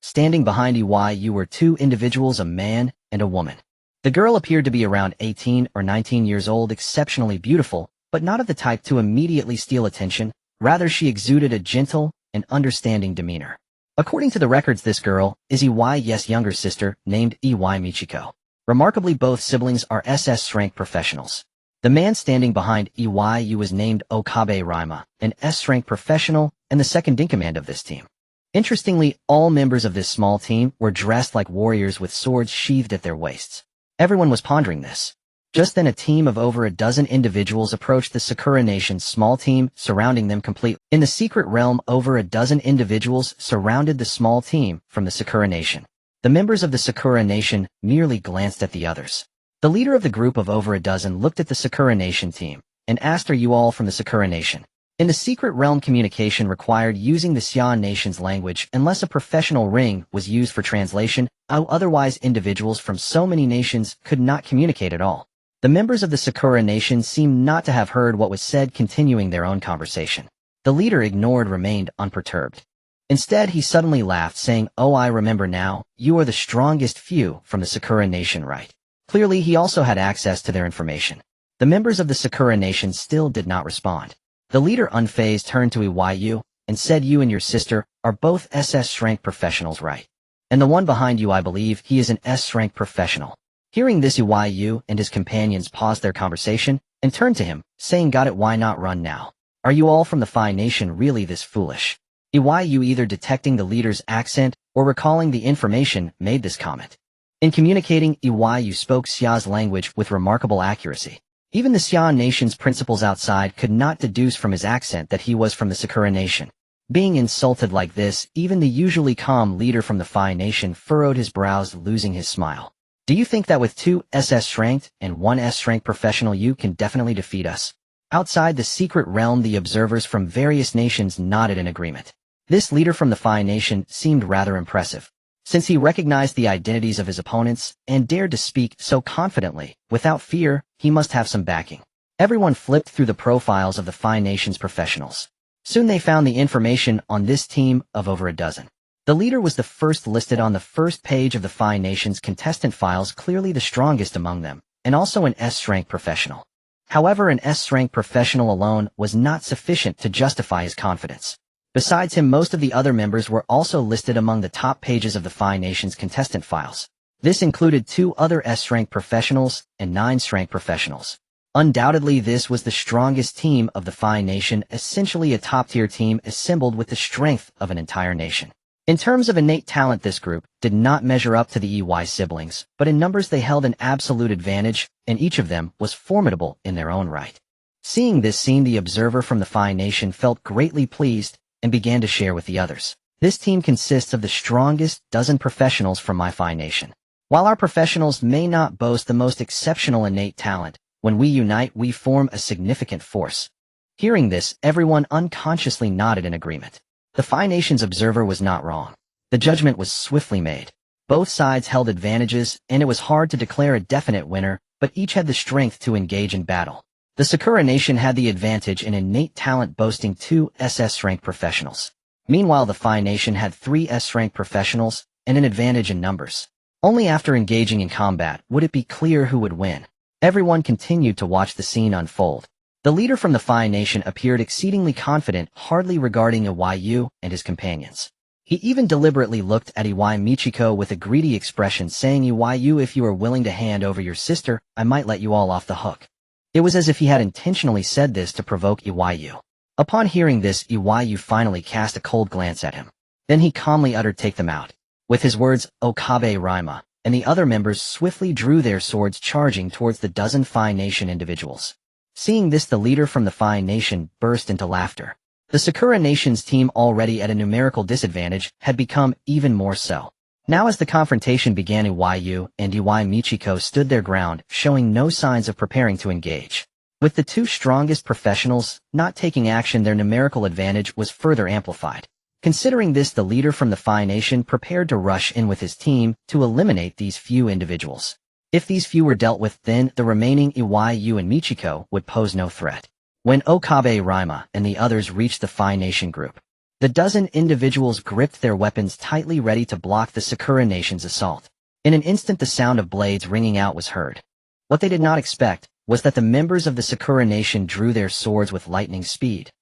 Standing behind Yu were 2 individuals, a man and a woman. The girl appeared to be around 18 or 19 years old, exceptionally beautiful, but not of the type to immediately steal attention. Rather, she exuded a gentle and understanding demeanor. According to the records, this girl is Yu's younger sister, named Michiko. Remarkably, both siblings are SS-rank professionals. The man standing behind Yu was named Okabe Rima, an S-rank professional and the second-in-command of this team. Interestingly, all members of this small team were dressed like warriors with swords sheathed at their waists. Everyone was pondering this. Just then, a team of over a dozen individuals approached the Sakura nation's small team, surrounding them completely. In the secret realm, over a dozen individuals surrounded the small team from the Sakura nation. The members of the Sakura nation merely glanced at the others. The leader of the group of over a dozen looked at the Sakura nation team and asked, "Are you all from the Sakura nation?" In the secret realm, communication required using the Xian nation's language unless a professional ring was used for translation. Otherwise, individuals from so many nations could not communicate at all. The members of the Sakura nation seemed not to have heard what was said, continuing their own conversation. The leader remained unperturbed. Instead, he suddenly laughed, saying, "Oh, I remember now. You are the strongest few from the Sakura nation, right?" Clearly, he also had access to their information. The members of the Sakura nation still did not respond. The leader, unfazed, turned to Yu and said, "You and your sister are both SS-rank professionals, right? And the one behind you, I believe he is an S-rank professional." Hearing this, Yu and his companions paused their conversation and turned to him, saying, "Got it, why not run now? Are you all from the Phi Nation really this foolish?" Yu, either detecting the leader's accent or recalling the information, made this comment. In communicating, Yu spoke Xia's language with remarkable accuracy. Even the Xian nation's principals outside could not deduce from his accent that he was from the Sakura nation. Being insulted like this, even the usually calm leader from the Phi nation furrowed his brows, losing his smile. "Do you think that with 2 SS-ranked and 1 S-rank professional you can definitely defeat us?" Outside the secret realm, the observers from various nations nodded in agreement. This leader from the Phi nation seemed rather impressive. Since he recognized the identities of his opponents and dared to speak so confidently, without fear, he must have some backing. Everyone flipped through the profiles of the Phi nation's professionals. Soon they found the information on this team of over a dozen. The leader was the first listed on the first page of the Phi nation's contestant files, clearly the strongest among them, and also an S-rank professional. However, an S-rank professional alone was not sufficient to justify his confidence. Besides him, most of the other members were also listed among the top pages of the Phi nation's contestant files. This included 2 other S-rank professionals and 9 S-rank professionals. Undoubtedly, this was the strongest team of the Phi nation, essentially a top-tier team assembled with the strength of an entire nation. In terms of innate talent, this group did not measure up to the EY siblings, but in numbers they held an absolute advantage, and each of them was formidable in their own right. Seeing this scene, the observer from the Phi nation felt greatly pleased and began to share with the others. "This team consists of the strongest dozen professionals from my Phi nation. While our professionals may not boast the most exceptional innate talent, when we unite, we form a significant force." Hearing this, everyone unconsciously nodded in agreement. The Phi nation's observer was not wrong. The judgment was swiftly made. Both sides held advantages, and it was hard to declare a definite winner, but each had the strength to engage in battle. The Sakura Nation had the advantage in innate talent, boasting 2 SS-Rank professionals. Meanwhile, the Phi Nation had 3 S-Rank professionals and an advantage in numbers. Only after engaging in combat would it be clear who would win. Everyone continued to watch the scene unfold. The leader from the Phi Nation appeared exceedingly confident, hardly regarding Iwayu and his companions. He even deliberately looked at Iwai Michiko with a greedy expression, saying, "Iwayu, if you are willing to hand over your sister, I might let you all off the hook." It was as if he had intentionally said this to provoke Iwayu. Upon hearing this, Iwayu finally cast a cold glance at him. Then he calmly uttered, "Take them out." With his words, Okabe Raima and the other members swiftly drew their swords, charging towards the dozen Phi Nation individuals. Seeing this, the leader from the Phi Nation burst into laughter. The Sakura Nation's team, already at a numerical disadvantage, had become even more so. Now as the confrontation began, Iwayu and Iwai Michiko stood their ground, showing no signs of preparing to engage. With the 2 strongest professionals not taking action, their numerical advantage was further amplified. Considering this, the leader from the Phi Nation prepared to rush in with his team to eliminate these few individuals. If these few were dealt with, then the remaining Iwayu and Michiko would pose no threat. When Okabe Raima and the others reached the Phi Nation group, the dozen individuals gripped their weapons tightly, ready to block the Sakura Nation's assault. In an instant, the sound of blades ringing out was heard. What they did not expect was that the members of the Sakura Nation drew their swords with lightning speed.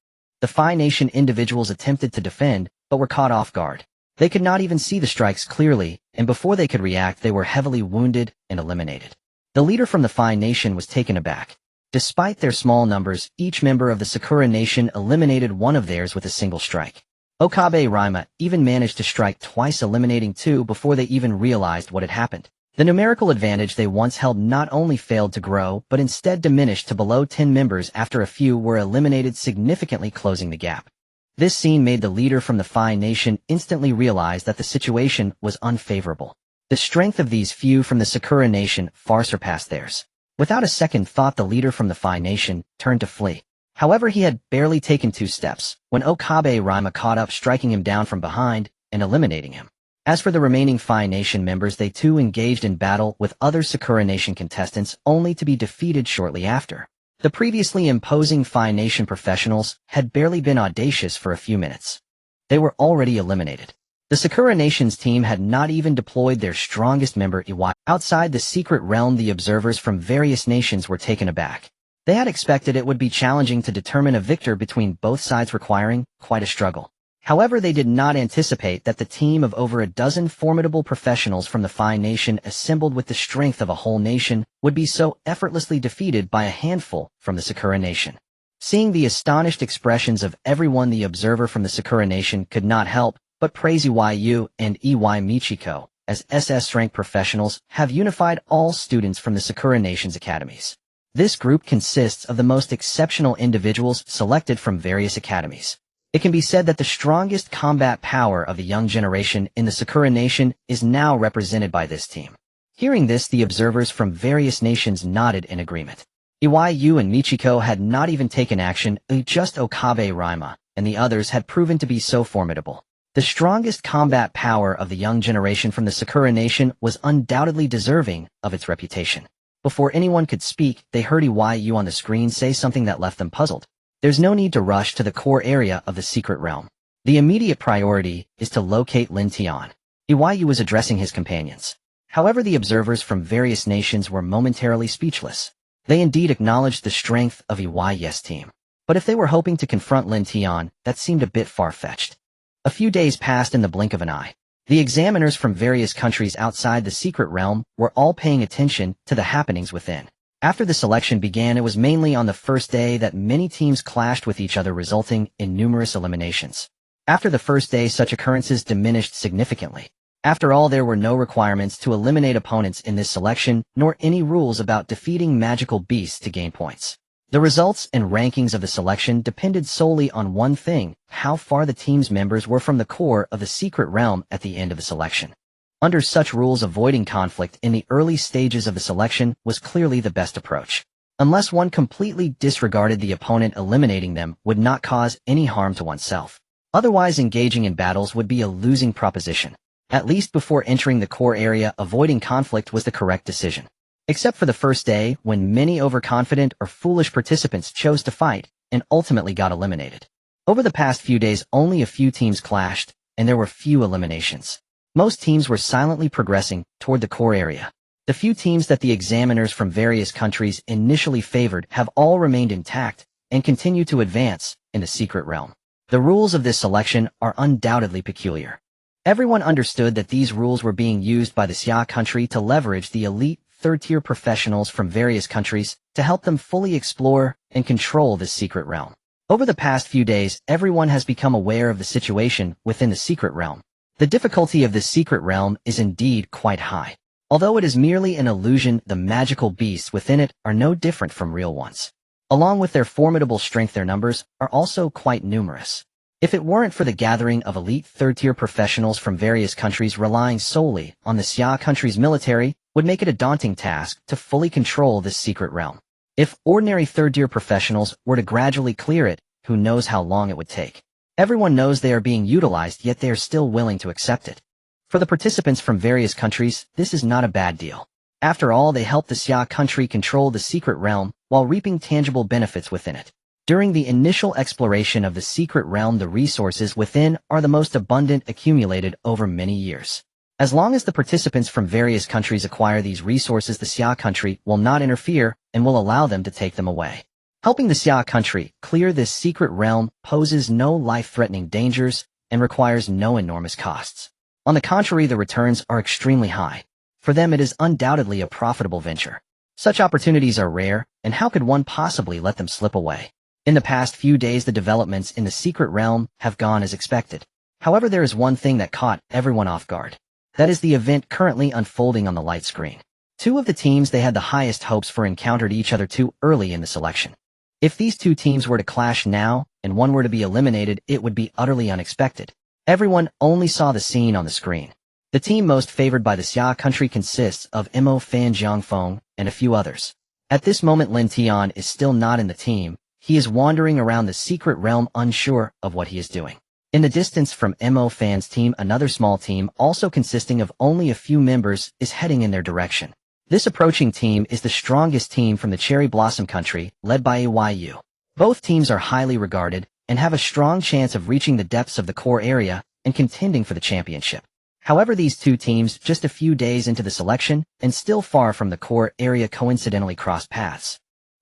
The Phi Nation individuals attempted to defend, but were caught off guard. They could not even see the strikes clearly, and before they could react, they were heavily wounded and eliminated. The leader from the Phi Nation was taken aback. Despite their small numbers, each member of the Sakura Nation eliminated one of theirs with a single strike. Okabe Raima even managed to strike twice, eliminating 2 before they even realized what had happened. The numerical advantage they once held not only failed to grow, but instead diminished to below 10 members after a few were eliminated, significantly closing the gap. This scene made the leader from the Phi Nation instantly realize that the situation was unfavorable. The strength of these few from the Sakura Nation far surpassed theirs. Without a second thought, the leader from the Phi Nation turned to flee. However, he had barely taken 2 steps when Okabe Raima caught up, striking him down from behind and eliminating him. As for the remaining Phi Nation members, they too engaged in battle with other Sakura Nation contestants, only to be defeated shortly after. The previously imposing Phi Nation professionals had barely been audacious for a few minutes. They were already eliminated. The Sakura Nation's team had not even deployed their strongest member, Iwai. Outside the secret realm, the observers from various nations were taken aback. They had expected it would be challenging to determine a victor between both sides, requiring quite a struggle. However, they did not anticipate that the team of over a dozen formidable professionals from the Phi Nation, assembled with the strength of a whole nation, would be so effortlessly defeated by a handful from the Sakura Nation. Seeing the astonished expressions of everyone, the observer from the Sakura Nation could not help but praise Iwayu and Iwai Michiko, as SS-Rank professionals have unified all students from the Sakura Nation's academies. This group consists of the most exceptional individuals selected from various academies. It can be said that the strongest combat power of the young generation in the Sakura Nation is now represented by this team. Hearing this, the observers from various nations nodded in agreement. Iwayu and Michiko had not even taken action, just Okabe Raima and the others had proven to be so formidable. The strongest combat power of the young generation from the Sakura Nation was undoubtedly deserving of its reputation. Before anyone could speak, they heard Iwayu on the screen say something that left them puzzled. There's no need to rush to the core area of the secret realm. The immediate priority is to locate Lin Tian. Iwayu was addressing his companions. However, the observers from various nations were momentarily speechless. They indeed acknowledged the strength of Iwayu's team. But if they were hoping to confront Lin Tian, that seemed a bit far-fetched. A few days passed in the blink of an eye. The examiners from various countries outside the secret realm were all paying attention to the happenings within. After the selection began, it was mainly on the first day that many teams clashed with each other, resulting in numerous eliminations. After the first day, such occurrences diminished significantly. After all, there were no requirements to eliminate opponents in this selection, nor any rules about defeating magical beasts to gain points. The results and rankings of the selection depended solely on one thing: how far the team's members were from the core of the secret realm at the end of the selection. Under such rules, avoiding conflict in the early stages of the selection was clearly the best approach. Unless one completely disregarded the opponent, eliminating them would not cause any harm to oneself. Otherwise, engaging in battles would be a losing proposition. At least before entering the core area, avoiding conflict was the correct decision. Except for the first day, when many overconfident or foolish participants chose to fight and ultimately got eliminated. Over the past few days, only a few teams clashed, and there were few eliminations. Most teams were silently progressing toward the core area. The few teams that the examiners from various countries initially favored have all remained intact and continue to advance in the secret realm. The rules of this selection are undoubtedly peculiar. Everyone understood that these rules were being used by the Xia country to leverage the elite third-tier professionals from various countries to help them fully explore and control this secret realm. Over the past few days, everyone has become aware of the situation within the secret realm. The difficulty of this secret realm is indeed quite high. Although it is merely an illusion, the magical beasts within it are no different from real ones. Along with their formidable strength, their numbers are also quite numerous. If it weren't for the gathering of elite third-tier professionals from various countries relying solely on the Xia country's military, would make it a daunting task to fully control this secret realm. If ordinary third-tier professionals were to gradually clear it, who knows how long it would take. Everyone knows they are being utilized, yet they are still willing to accept it. For the participants from various countries, this is not a bad deal. After all, they help the Xia country control the secret realm while reaping tangible benefits within it. During the initial exploration of the secret realm, the resources within are the most abundant, accumulated over many years. As long as the participants from various countries acquire these resources, the Xia country will not interfere and will allow them to take them away. Helping the Xia country clear this secret realm poses no life-threatening dangers and requires no enormous costs. On the contrary, the returns are extremely high. For them, it is undoubtedly a profitable venture. Such opportunities are rare, and how could one possibly let them slip away? In the past few days, the developments in the secret realm have gone as expected. However, there is one thing that caught everyone off guard. That is the event currently unfolding on the light screen. Two of the teams they had the highest hopes for encountered each other too early in the selection. If these two teams were to clash now, and one were to be eliminated, it would be utterly unexpected. Everyone only saw the scene on the screen. The team most favored by the Xia country consists of Mo Fan Jiangfeng and a few others. At this moment, Lin Tian is still not in the team. He is wandering around the secret realm unsure of what he is doing. In the distance from Mo Fan's team, another small team, also consisting of only a few members, is heading in their direction. This approaching team is the strongest team from the Cherry Blossom country, led by AYU. Both teams are highly regarded and have a strong chance of reaching the depths of the core area and contending for the championship. However, these two teams, just a few days into the selection and still far from the core area, coincidentally crossed paths.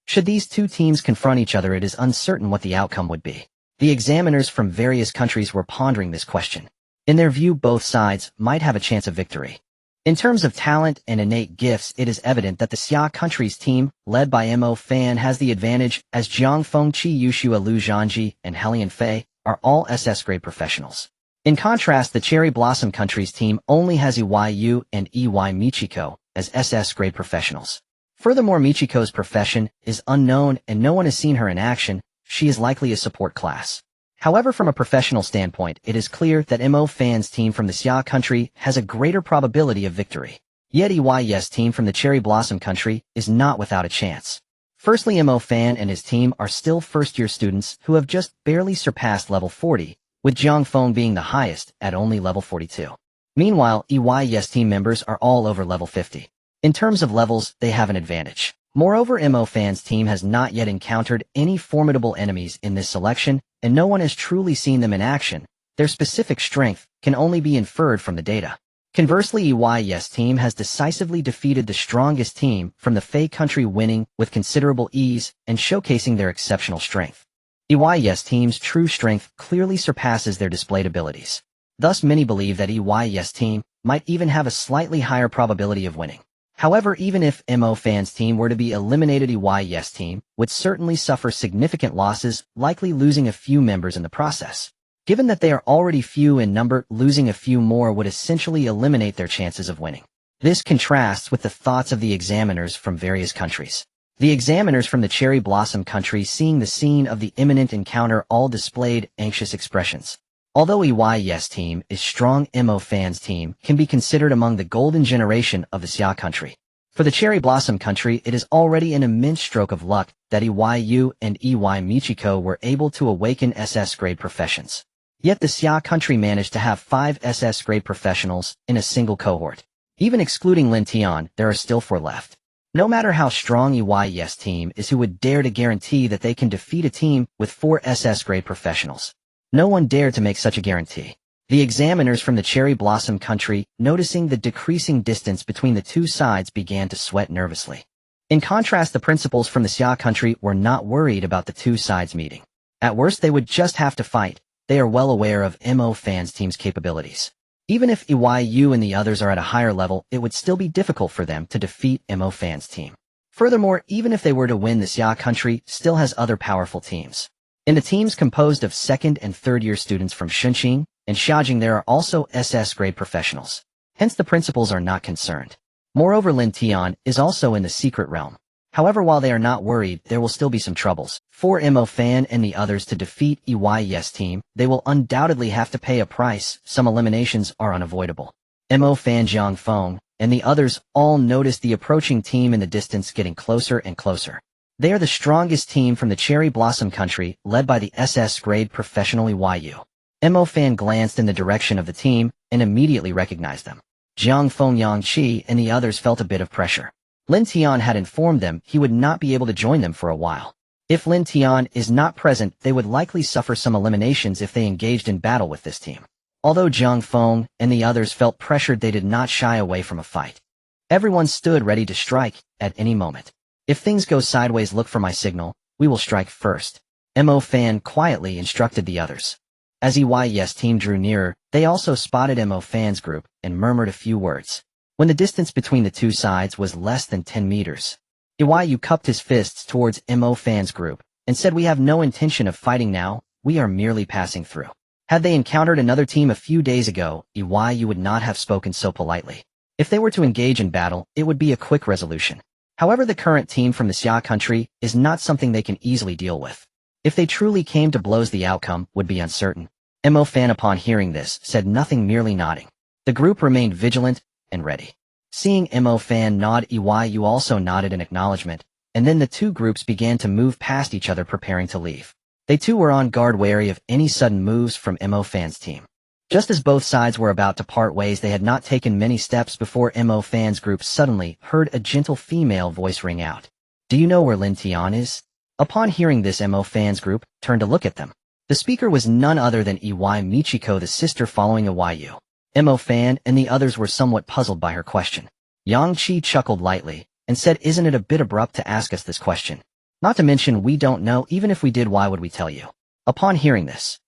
Should these two teams confront each other, it is uncertain what the outcome would be. The examiners from various countries were pondering this question. In their view, both sides might have a chance of victory. In terms of talent and innate gifts, it is evident that the Xia country's team, led by Mo Fan, has the advantage, as Jiangfeng Qi Yushua Lu Zhanji and Helian Fei are all SS-grade professionals. In contrast, the Cherry Blossom country's team only has EYU and EY Michiko as SS-grade professionals. Furthermore, Michiko's profession is unknown and no one has seen her in action. She is likely a support class. However, from a professional standpoint, it is clear that Mo Fan's team from the Xia country has a greater probability of victory. Yet EY's team from the Cherry Blossom country is not without a chance. Firstly, Mo Fan and his team are still first-year students who have just barely surpassed level 40, with Jiangfeng being the highest at only level 42. Meanwhile, EY's team members are all over level 50. In terms of levels, they have an advantage. Moreover, Mo Fan's team has not yet encountered any formidable enemies in this selection, and no one has truly seen them in action. Their specific strength can only be inferred from the data. Conversely, EY's team has decisively defeated the strongest team from the Fei country, winning with considerable ease and showcasing their exceptional strength. EY's team's true strength clearly surpasses their displayed abilities. Thus, many believe that EY's team might even have a slightly higher probability of winning. However, even if Mo Fan's team were to be eliminated, EY's team would certainly suffer significant losses, likely losing a few members in the process. Given that they are already few in number, losing a few more would essentially eliminate their chances of winning. This contrasts with the thoughts of the examiners from various countries. The examiners from the Cherry Blossom country, seeing the scene of the imminent encounter, all displayed anxious expressions. Although EY's team is strong, Mo Fan's team can be considered among the golden generation of the Xia country. For the Cherry Blossom country, it is already an immense stroke of luck that EYU and EY Michiko were able to awaken SS-grade professions. Yet the Xia country managed to have 5 SS-grade professionals in a single cohort. Even excluding Lin Tian, there are still 4 left. No matter how strong EYE's team is, who would dare to guarantee that they can defeat a team with 4 SS-grade professionals? No one dared to make such a guarantee. The examiners from the Cherry Blossom country, noticing the decreasing distance between the two sides, began to sweat nervously. In contrast, the principals from the Xia country were not worried about the two sides meeting. At worst, they would just have to fight. They are well aware of Mo Fan's team's capabilities. Even if EYU and the others are at a higher level, it would still be difficult for them to defeat Mo Fan's team. Furthermore, even if they were to win, the Xia country still has other powerful teams. In the teams composed of second and third year students from Shunqing and Xiaojing, there are also SS-grade professionals. Hence the principals are not concerned. Moreover, Lin Tian is also in the secret realm. However, while they are not worried, there will still be some troubles. For Mo Fan and the others to defeat EYE's team, they will undoubtedly have to pay a price. Some eliminations are unavoidable. Mo Fan, Jiang Feng, and the others all noticed the approaching team in the distance getting closer and closer. They are the strongest team from the Cherry Blossom country, led by the SS-grade professional EYU. Mo Fan glanced in the direction of the team and immediately recognized them. Jiang Feng, Yang Qi, and the others felt a bit of pressure. Lin Tian had informed them he would not be able to join them for a while. If Lin Tian is not present, they would likely suffer some eliminations if they engaged in battle with this team. Although Jiang Feng and the others felt pressured, they did not shy away from a fight. Everyone stood ready to strike at any moment. If things go sideways, look for my signal. We will strike first. Mo Fan quietly instructed the others. As EYE's team drew nearer, they also spotted Mo Fan's group and murmured a few words. When the distance between the two sides was less than 10 meters, EYU cupped his fists towards Mo Fan's group and said, "We have no intention of fighting now, we are merely passing through." Had they encountered another team a few days ago, EYU would not have spoken so politely. If they were to engage in battle, it would be a quick resolution. However, the current team from the Xia country is not something they can easily deal with. If they truly came to blows, the outcome would be uncertain. Mo Fan, upon hearing this, said nothing, merely nodding. The group remained vigilant and ready. Seeing Mo Fan nod, EYU also nodded in acknowledgement, and then the two groups began to move past each other, preparing to leave. They too were on guard, wary of any sudden moves from Mo Fan's team. Just as both sides were about to part ways, they had not taken many steps before Mo Fan's group suddenly heard a gentle female voice ring out. "Do you know where Lin Tian is?" Upon hearing this, Mo Fan's group turned to look at them. The speaker was none other than Michiko, the sister following EYU. Mo Fan and the others were somewhat puzzled by her question. Yang Qi chuckled lightly and said, "Isn't it a bit abrupt to ask us this question? Not to mention, we don't know. Even if we did, why would we tell you?" Upon hearing this,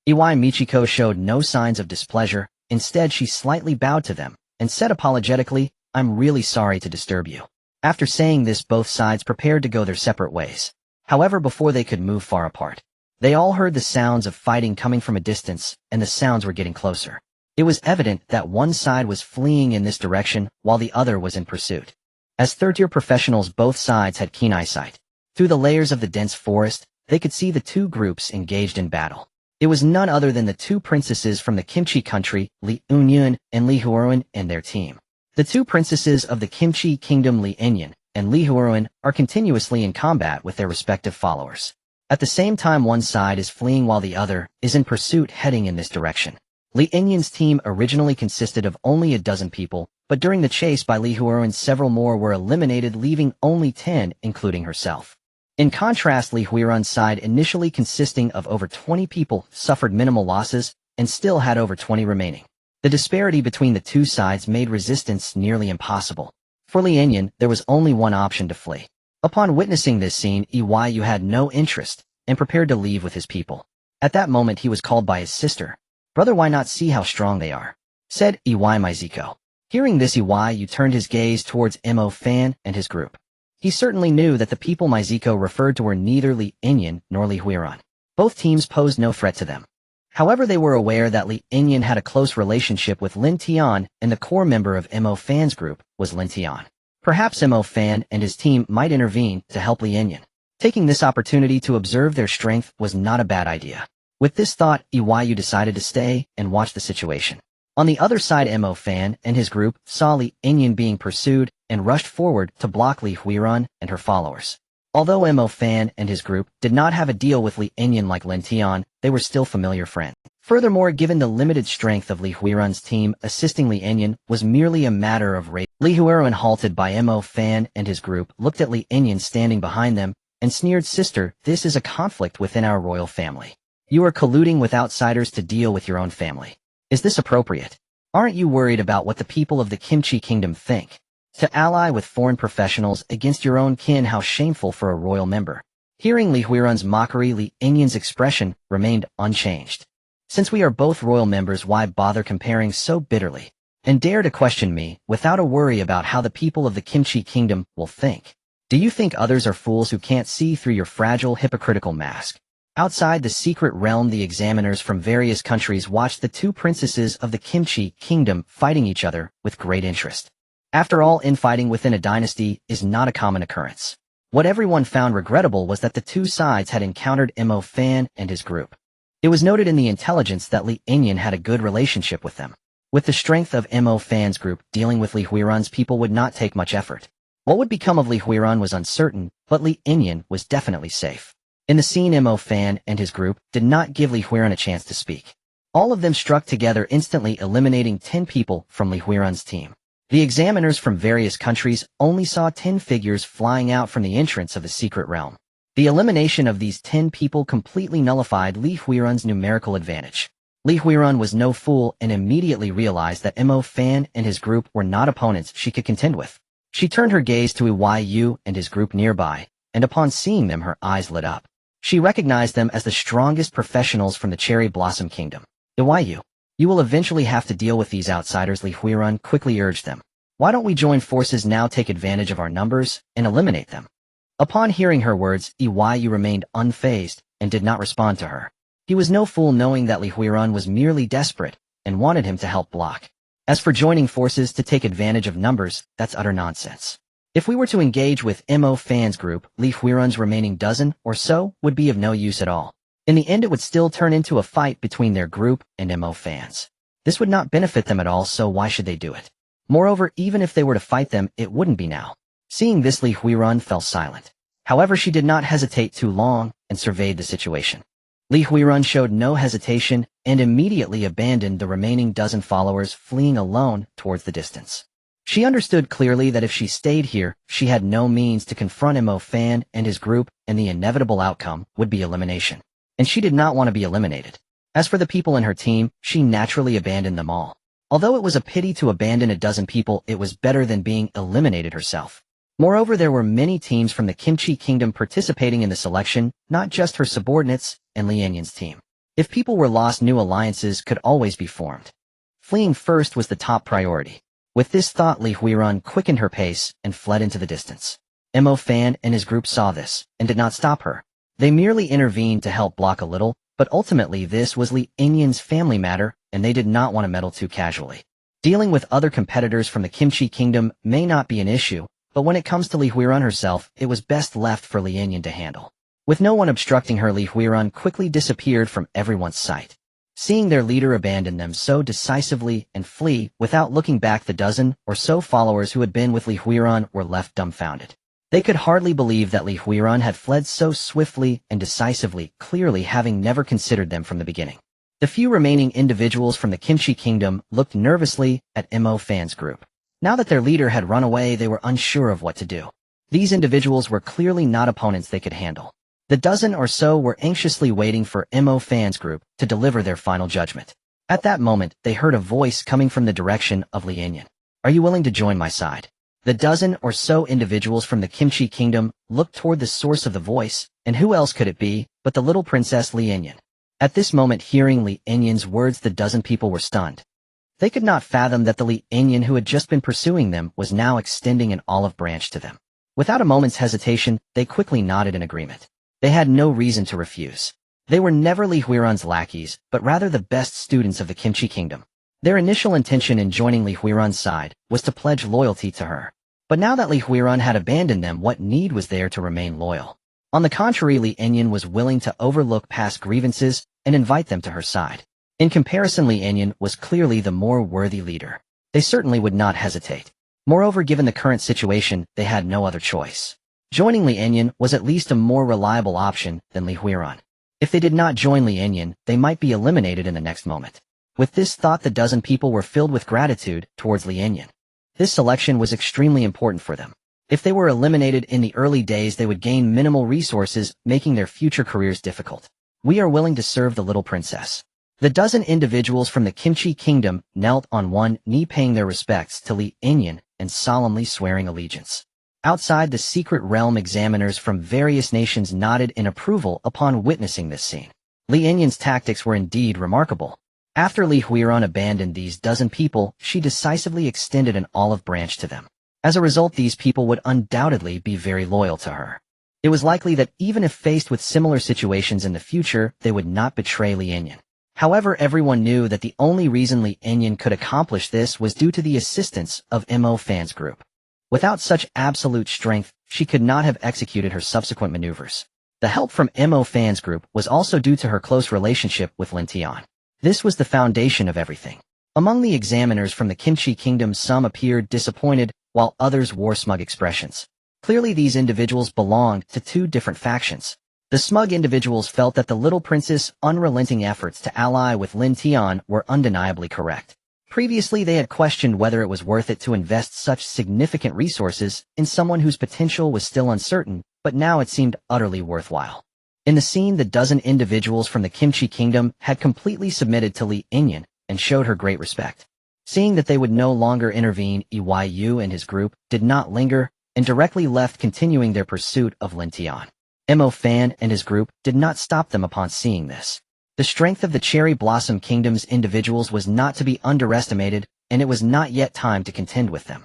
Michiko showed no signs of displeasure. Instead, she slightly bowed to them and said apologetically, "I'm really sorry to disturb you." After saying this, both sides prepared to go their separate ways. However, before they could move far apart, they all heard the sounds of fighting coming from a distance, and the sounds were getting closer. It was evident that one side was fleeing in this direction while the other was in pursuit. As third-tier professionals, both sides had keen eyesight. Through the layers of the dense forest, they could see the two groups engaged in battle. It was none other than the two princesses from the Kimchi country, Li Unyun and Li Huarun, and their team. The two princesses of the Kimchi kingdom, Li Enyan and Li Huarun, are continuously in combat with their respective followers. At the same time, one side is fleeing while the other is in pursuit, heading in this direction. Li Enyan's team originally consisted of only a dozen people, but during the chase by Li Huarun, several more were eliminated, leaving only 10, including herself. In contrast, Li Huarun's side, initially consisting of over 20 people, suffered minimal losses and still had over 20 remaining. The disparity between the two sides made resistance nearly impossible. For Li Enyan, there was only one option: to flee. Upon witnessing this scene, EYU had no interest and prepared to leave with his people. At that moment, he was called by his sister. "Brother, why not see how strong they are?" said Myziko. Hearing this, EYU turned his gaze towards Mo Fan and his group. He certainly knew that the people Myziko referred to were neither Li Enyan nor Li Huarun. Both teams posed no threat to them. However, they were aware that Li Enyan had a close relationship with Lin Tian, and the core member of Mo Fan's group was Lin Tian. Perhaps Mo Fan and his team might intervene to help Li Enyan. Taking this opportunity to observe their strength was not a bad idea. With this thought, EYU decided to stay and watch the situation. On the other side, Mo Fan and his group saw Li Enyan being pursued and rushed forward to block Li Huarun and her followers. Although Mo Fan and his group did not have a deal with Li Enyan like Lin Tian, they were still familiar friends. Furthermore, given the limited strength of Li Huiran's team, assisting Li Enyan was merely a matter of rate. Li Huiran, halted by Mo Fan and his group, looked at Li Enyan standing behind them and sneered, "Sister, this is a conflict within our royal family. You are colluding with outsiders to deal with your own family. Is this appropriate? Aren't you worried about what the people of the Kimchi Kingdom think? To ally with foreign professionals against your own kin, how shameful for a royal member." Hearing Li Huiran's mockery, Li Enyan's expression remained unchanged. "Since we are both royal members, why bother comparing so bitterly? And dare to question me without a worry about how the people of the Kimchi Kingdom will think? Do you think others are fools who can't see through your fragile, hypocritical mask?" Outside the secret realm, the examiners from various countries watched the two princesses of the Kimchi Kingdom fighting each other with great interest. After all, infighting within a dynasty is not a common occurrence. What everyone found regrettable was that the two sides had encountered Mo Fan and his group. It was noted in the intelligence that Li Enyan had a good relationship with them. With the strength of Mo Fan's group, dealing with Li Huiran's people would not take much effort. What would become of Li Huiran was uncertain, but Li Enyan was definitely safe. In the scene, Mo Fan and his group did not give Li Huiran a chance to speak. All of them struck together, instantly eliminating 10 people from Li Huiran's team. The examiners from various countries only saw 10 figures flying out from the entrance of the secret realm. The elimination of these 10 people completely nullified Li Huiran's numerical advantage. Li Huiran was no fool and immediately realized that Mo Fan and his group were not opponents she could contend with. She turned her gaze to Yu and his group nearby, and upon seeing them, her eyes lit up. She recognized them as the strongest professionals from the Cherry Blossom Kingdom. "Yu, you will eventually have to deal with these outsiders," Li Huiran quickly urged them. "Why don't we join forces now, take advantage of our numbers, and eliminate them?" Upon hearing her words, Yu remained unfazed and did not respond to her. He was no fool, knowing that Li Huiran was merely desperate and wanted him to help block. As for joining forces to take advantage of numbers, that's utter nonsense. If we were to engage with Mo Fan's group, Li Huiran's remaining dozen or so would be of no use at all. In the end, it would still turn into a fight between their group and Mo Fan's. This would not benefit them at all, so why should they do it? Moreover, even if they were to fight them, it wouldn't be now. Seeing this, Li Huiran fell silent. However, she did not hesitate too long and surveyed the situation. Li Huiran showed no hesitation and immediately abandoned the remaining dozen followers, fleeing alone towards the distance. She understood clearly that if she stayed here, she had no means to confront Mo Fan and his group, and the inevitable outcome would be elimination. And she did not want to be eliminated. As for the people in her team, she naturally abandoned them all. Although it was a pity to abandon a dozen people, it was better than being eliminated herself. Moreover, there were many teams from the Kimchi Kingdom participating in the selection, not just her subordinates and Li Enyan's team. If people were lost, new alliances could always be formed. Fleeing first was the top priority. With this thought, Li Huiran quickened her pace and fled into the distance. Mo Fan and his group saw this and did not stop her. They merely intervened to help block a little, but ultimately this was Li Enyan's family matter, and they did not want to meddle too casually. Dealing with other competitors from the Kimchi Kingdom may not be an issue, but when it comes to Li Huiran herself, it was best left for Li Enyan to handle. With no one obstructing her, Li Huiran quickly disappeared from everyone's sight. Seeing their leader abandon them so decisively and flee without looking back, the dozen or so followers who had been with Li Huiran were left dumbfounded. They could hardly believe that Li Huiran had fled so swiftly and decisively, clearly having never considered them from the beginning. The few remaining individuals from the Kimchi Kingdom looked nervously at Mo Fan's group. Now that their leader had run away, they were unsure of what to do. These individuals were clearly not opponents they could handle. The dozen or so were anxiously waiting for Mo Fan's group to deliver their final judgment. At that moment, they heard a voice coming from the direction of Li Enyan. "Are you willing to join my side?" The dozen or so individuals from the Kimchi Kingdom looked toward the source of the voice, and who else could it be but the little princess Li Enyan? At this moment, hearing Li Enyan's words, the dozen people were stunned. They could not fathom that the Li Enyan who had just been pursuing them was now extending an olive branch to them. Without a moment's hesitation, they quickly nodded in agreement. They had no reason to refuse. They were never Li Huiran's lackeys, but rather the best students of the Kimchi Kingdom. Their initial intention in joining Li Huiran's side was to pledge loyalty to her. But now that Li Huiran had abandoned them, what need was there to remain loyal? On the contrary, Li Enyan was willing to overlook past grievances and invite them to her side. In comparison, Li Enyan was clearly the more worthy leader. They certainly would not hesitate. Moreover, given the current situation, they had no other choice. Joining Li Enyan was at least a more reliable option than Li Huiran. If they did not join Lin, they might be eliminated in the next moment. With this thought, the dozen people were filled with gratitude towards Lin. This selection was extremely important for them. If they were eliminated in the early days, they would gain minimal resources, making their future careers difficult. We are willing to serve the little princess. The dozen individuals from the Kimchi Kingdom knelt on one knee, paying their respects to Lin and solemnly swearing allegiance. Outside the secret realm, examiners from various nations nodded in approval upon witnessing this scene. Lin's tactics were indeed remarkable. After Li Huiran abandoned these dozen people, she decisively extended an olive branch to them. As a result, these people would undoubtedly be very loyal to her. It was likely that even if faced with similar situations in the future, they would not betray Lin. However, everyone knew that the only reason Lin could accomplish this was due to the assistance of Mo Fan's group. Without such absolute strength, she could not have executed her subsequent maneuvers. The help from Mo Fan's group was also due to her close relationship with Lin Tian. This was the foundation of everything. Among the examiners from the Kimchi Kingdom, some appeared disappointed, while others wore smug expressions. Clearly, these individuals belonged to two different factions. The smug individuals felt that the little prince's unrelenting efforts to ally with Lin Tian were undeniably correct. Previously, they had questioned whether it was worth it to invest such significant resources in someone whose potential was still uncertain, but now it seemed utterly worthwhile. In the scene, the dozen individuals from the Kimchi Kingdom had completely submitted to Lin and showed her great respect. Seeing that they would no longer intervene, Yu and his group did not linger and directly left, continuing their pursuit of Lin Tian. Mo Fan and his group did not stop them upon seeing this. The strength of the Cherry Blossom Kingdom's individuals was not to be underestimated, and it was not yet time to contend with them.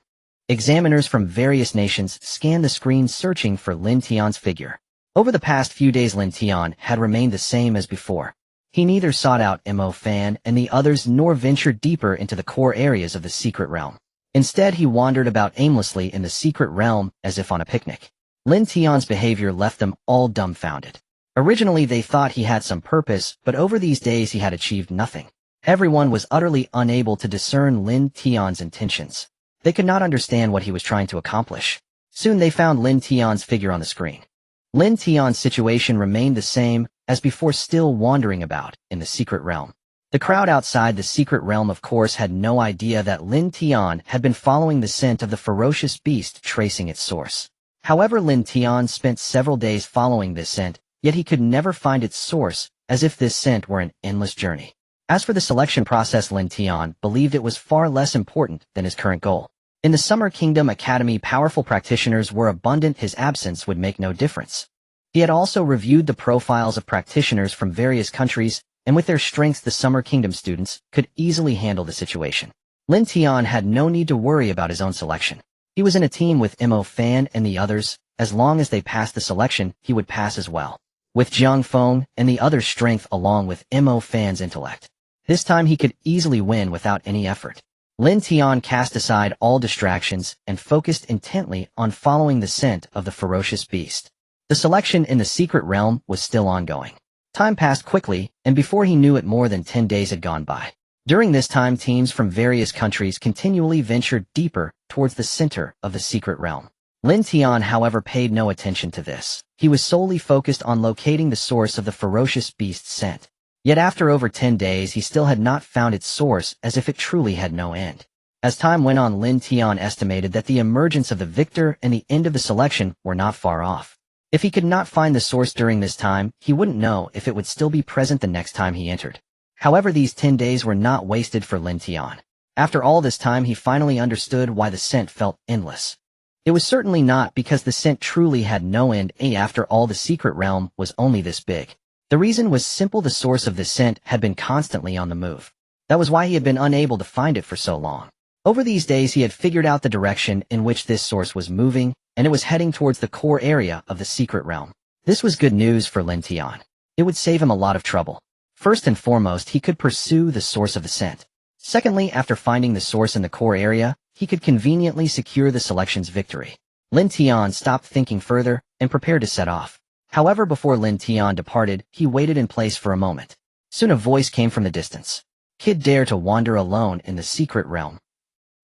Examiners from various nations scanned the screen, searching for Lin Tian's figure. Over the past few days, Lin Tian had remained the same as before. He neither sought out Mo Fan and the others nor ventured deeper into the core areas of the secret realm. Instead, he wandered about aimlessly in the secret realm as if on a picnic. Lin Tian's behavior left them all dumbfounded. Originally, they thought he had some purpose, but over these days he had achieved nothing. Everyone was utterly unable to discern Lin Tian's intentions. They could not understand what he was trying to accomplish. Soon they found Lin Tian's figure on the screen. Lin Tian's situation remained the same as before, still wandering about in the secret realm. The crowd outside the secret realm, of course, had no idea that Lin Tian had been following the scent of the ferocious beast, tracing its source. However, Lin Tian spent several days following this scent, yet he could never find its source, as if this scent were an endless journey. As for the selection process, Lin Tian believed it was far less important than his current goal. In the Summer Kingdom Academy, powerful practitioners were abundant. His absence would make no difference. He had also reviewed the profiles of practitioners from various countries, and with their strengths, the Summer Kingdom students could easily handle the situation. Lin Tian had no need to worry about his own selection. He was in a team with Mo Fan and the others. As long as they passed the selection, he would pass as well. With Jiang Feng and the others' strength along with Mo Fan's intellect, this time he could easily win without any effort. Lin Tian cast aside all distractions and focused intently on following the scent of the ferocious beast. The selection in the secret realm was still ongoing. Time passed quickly, and before he knew it, more than 10 days had gone by. During this time, teams from various countries continually ventured deeper towards the center of the secret realm. Lin Tian, however, paid no attention to this. He was solely focused on locating the source of the ferocious beast's scent. Yet after over 10 days, he still had not found its source, as if it truly had no end. As time went on, Lin Tian estimated that the emergence of the victor and the end of the selection were not far off. If he could not find the source during this time, he wouldn't know if it would still be present the next time he entered. However, these 10 days were not wasted for Lin Tian. After all this time, he finally understood why the scent felt endless. It was certainly not because the scent truly had no end. After all, the secret realm was only this big. The reason was simple: the source of the scent had been constantly on the move. That was why he had been unable to find it for so long. Over these days, he had figured out the direction in which this source was moving, and it was heading towards the core area of the secret realm. This was good news for Lin Tian. It would save him a lot of trouble. First and foremost, he could pursue the source of the scent. Secondly, after finding the source in the core area, he could conveniently secure the selection's victory. Lin Tian stopped thinking further and prepared to set off. However, before Lin Tian departed, he waited in place for a moment. Soon a voice came from the distance. "Kid, dare to wander alone in the secret realm?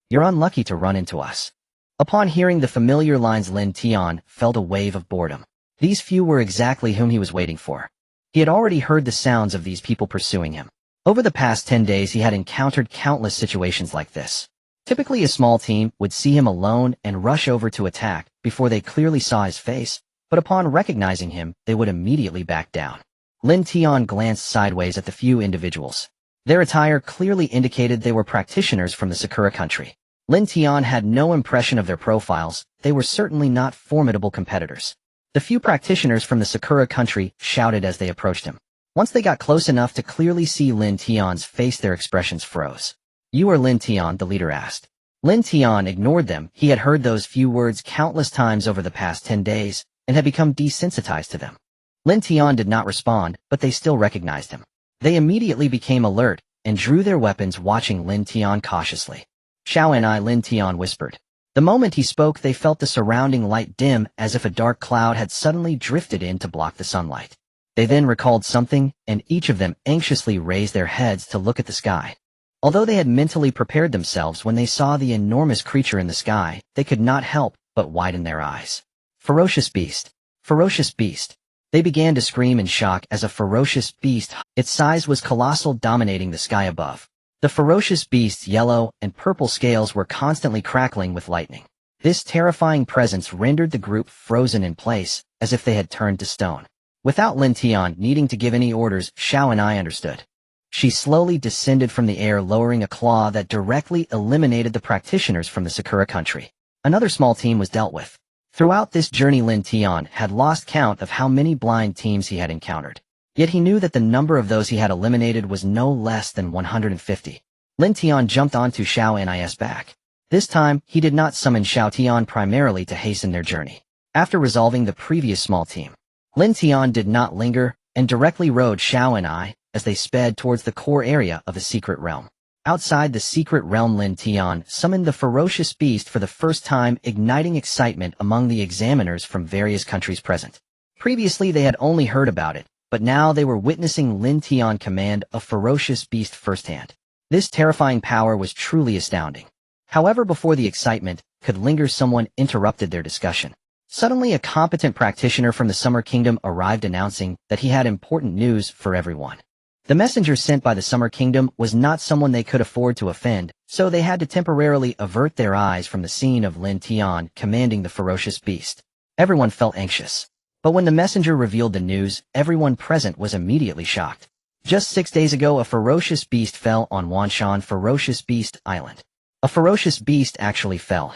You're unlucky to run into us." Upon hearing the familiar lines, Lin Tian felt a wave of boredom. These few were exactly whom he was waiting for. He had already heard the sounds of these people pursuing him. Over the past 10 days he had encountered countless situations like this. Typically a small team would see him alone and rush over to attack before they clearly saw his face, but upon recognizing him, they would immediately back down. Lin Tian glanced sideways at the few individuals. Their attire clearly indicated they were practitioners from the Sakura country. Lin Tian had no impression of their profiles. They were certainly not formidable competitors. The few practitioners from the Sakura country shouted as they approached him. Once they got close enough to clearly see Lin Tian's face, their expressions froze. "You are Lin Tian?" the leader asked. Lin Tian ignored them. He had heard those few words countless times over the past 10 days and had become desensitized to them. Lin Tian did not respond, but they still recognized him. They immediately became alert and drew their weapons, watching Lin Tian cautiously. "Xiao and I," Lin Tian whispered. The moment he spoke, they felt the surrounding light dim as if a dark cloud had suddenly drifted in to block the sunlight. They then recalled something, and each of them anxiously raised their heads to look at the sky. Although they had mentally prepared themselves when they saw the enormous creature in the sky, they could not help but widen their eyes. "Ferocious beast! Ferocious beast!" They began to scream in shock as a ferocious beast. Its size was colossal, dominating the sky above. The ferocious beast's yellow and purple scales were constantly crackling with lightning. This terrifying presence rendered the group frozen in place, as if they had turned to stone. Without Lin Tian needing to give any orders, Xiao and I understood. She slowly descended from the air, lowering a claw that directly eliminated the practitioners from the Sakura country. Another small team was dealt with. Throughout this journey, Lin Tian had lost count of how many blind teams he had encountered. Yet he knew that the number of those he had eliminated was no less than 150. Lin Tian jumped onto Xiao and I's back. This time, he did not summon Xiao Tian primarily to hasten their journey. After resolving the previous small team, Lin Tian did not linger and directly rode Xiao and I as they sped towards the core area of the secret realm. Outside the secret realm, Lin Tian summoned the ferocious beast for the first time, igniting excitement among the examiners from various countries present. Previously they had only heard about it, but now they were witnessing Lin Tian command a ferocious beast firsthand. This terrifying power was truly astounding. However, before the excitement could linger, someone interrupted their discussion. Suddenly, a competent practitioner from the Summer Kingdom arrived, announcing that he had important news for everyone. The messenger sent by the Summer Kingdom was not someone they could afford to offend, so they had to temporarily avert their eyes from the scene of Lin Tian commanding the ferocious beast. Everyone felt anxious. But when the messenger revealed the news, everyone present was immediately shocked. Just 6 days ago, a ferocious beast fell on Wanshan Ferocious Beast Island. A ferocious beast actually fell.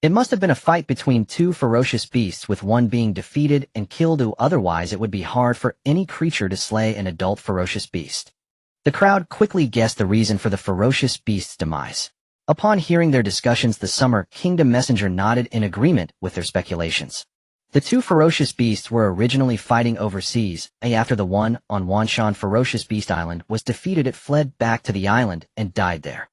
It must have been a fight between two ferocious beasts, with one being defeated and killed, otherwise it would be hard for any creature to slay an adult ferocious beast. The crowd quickly guessed the reason for the ferocious beast's demise. Upon hearing their discussions, the Summer Kingdom messenger nodded in agreement with their speculations. The two ferocious beasts were originally fighting overseas, and after the one on Wanshan Ferocious Beast Island was defeated, it fled back to the island and died there.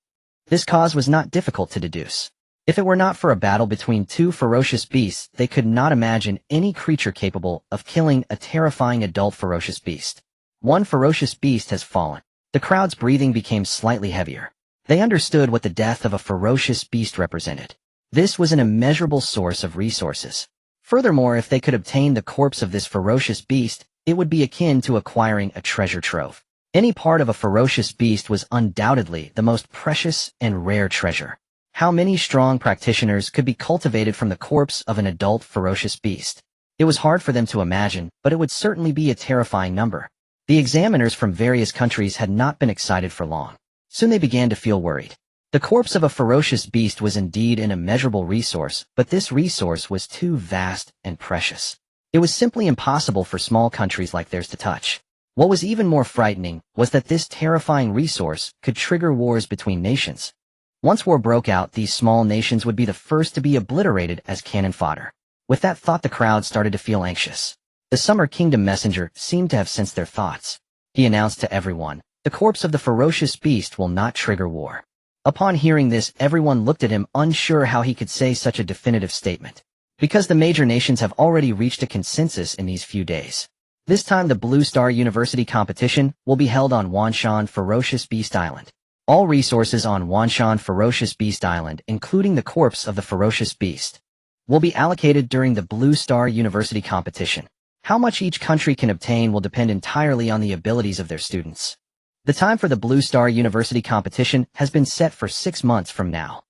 This cause was not difficult to deduce. If it were not for a battle between two ferocious beasts, they could not imagine any creature capable of killing a terrifying adult ferocious beast. One ferocious beast has fallen. The crowd's breathing became slightly heavier. They understood what the death of a ferocious beast represented. This was an immeasurable source of resources. Furthermore, if they could obtain the corpse of this ferocious beast, it would be akin to acquiring a treasure trove. Any part of a ferocious beast was undoubtedly the most precious and rare treasure. How many strong practitioners could be cultivated from the corpse of an adult ferocious beast? It was hard for them to imagine, but it would certainly be a terrifying number. The examiners from various countries had not been excited for long. Soon they began to feel worried. The corpse of a ferocious beast was indeed an immeasurable resource, but this resource was too vast and precious. It was simply impossible for small countries like theirs to touch. What was even more frightening was that this terrifying resource could trigger wars between nations. Once war broke out, these small nations would be the first to be obliterated as cannon fodder. With that thought, the crowd started to feel anxious. The Summer Kingdom messenger seemed to have sensed their thoughts. He announced to everyone, "The corpse of the ferocious beast will not trigger war." Upon hearing this, everyone looked at him, unsure how he could say such a definitive statement. Because the major nations have already reached a consensus in these few days. This time the Blue Star University competition will be held on Wanshan Ferocious Beast Island. All resources on Wanshan Ferocious Beast Island, including the corpse of the ferocious beast, will be allocated during the Blue Star University competition. How much each country can obtain will depend entirely on the abilities of their students. The time for the Blue Star University competition has been set for 6 months from now.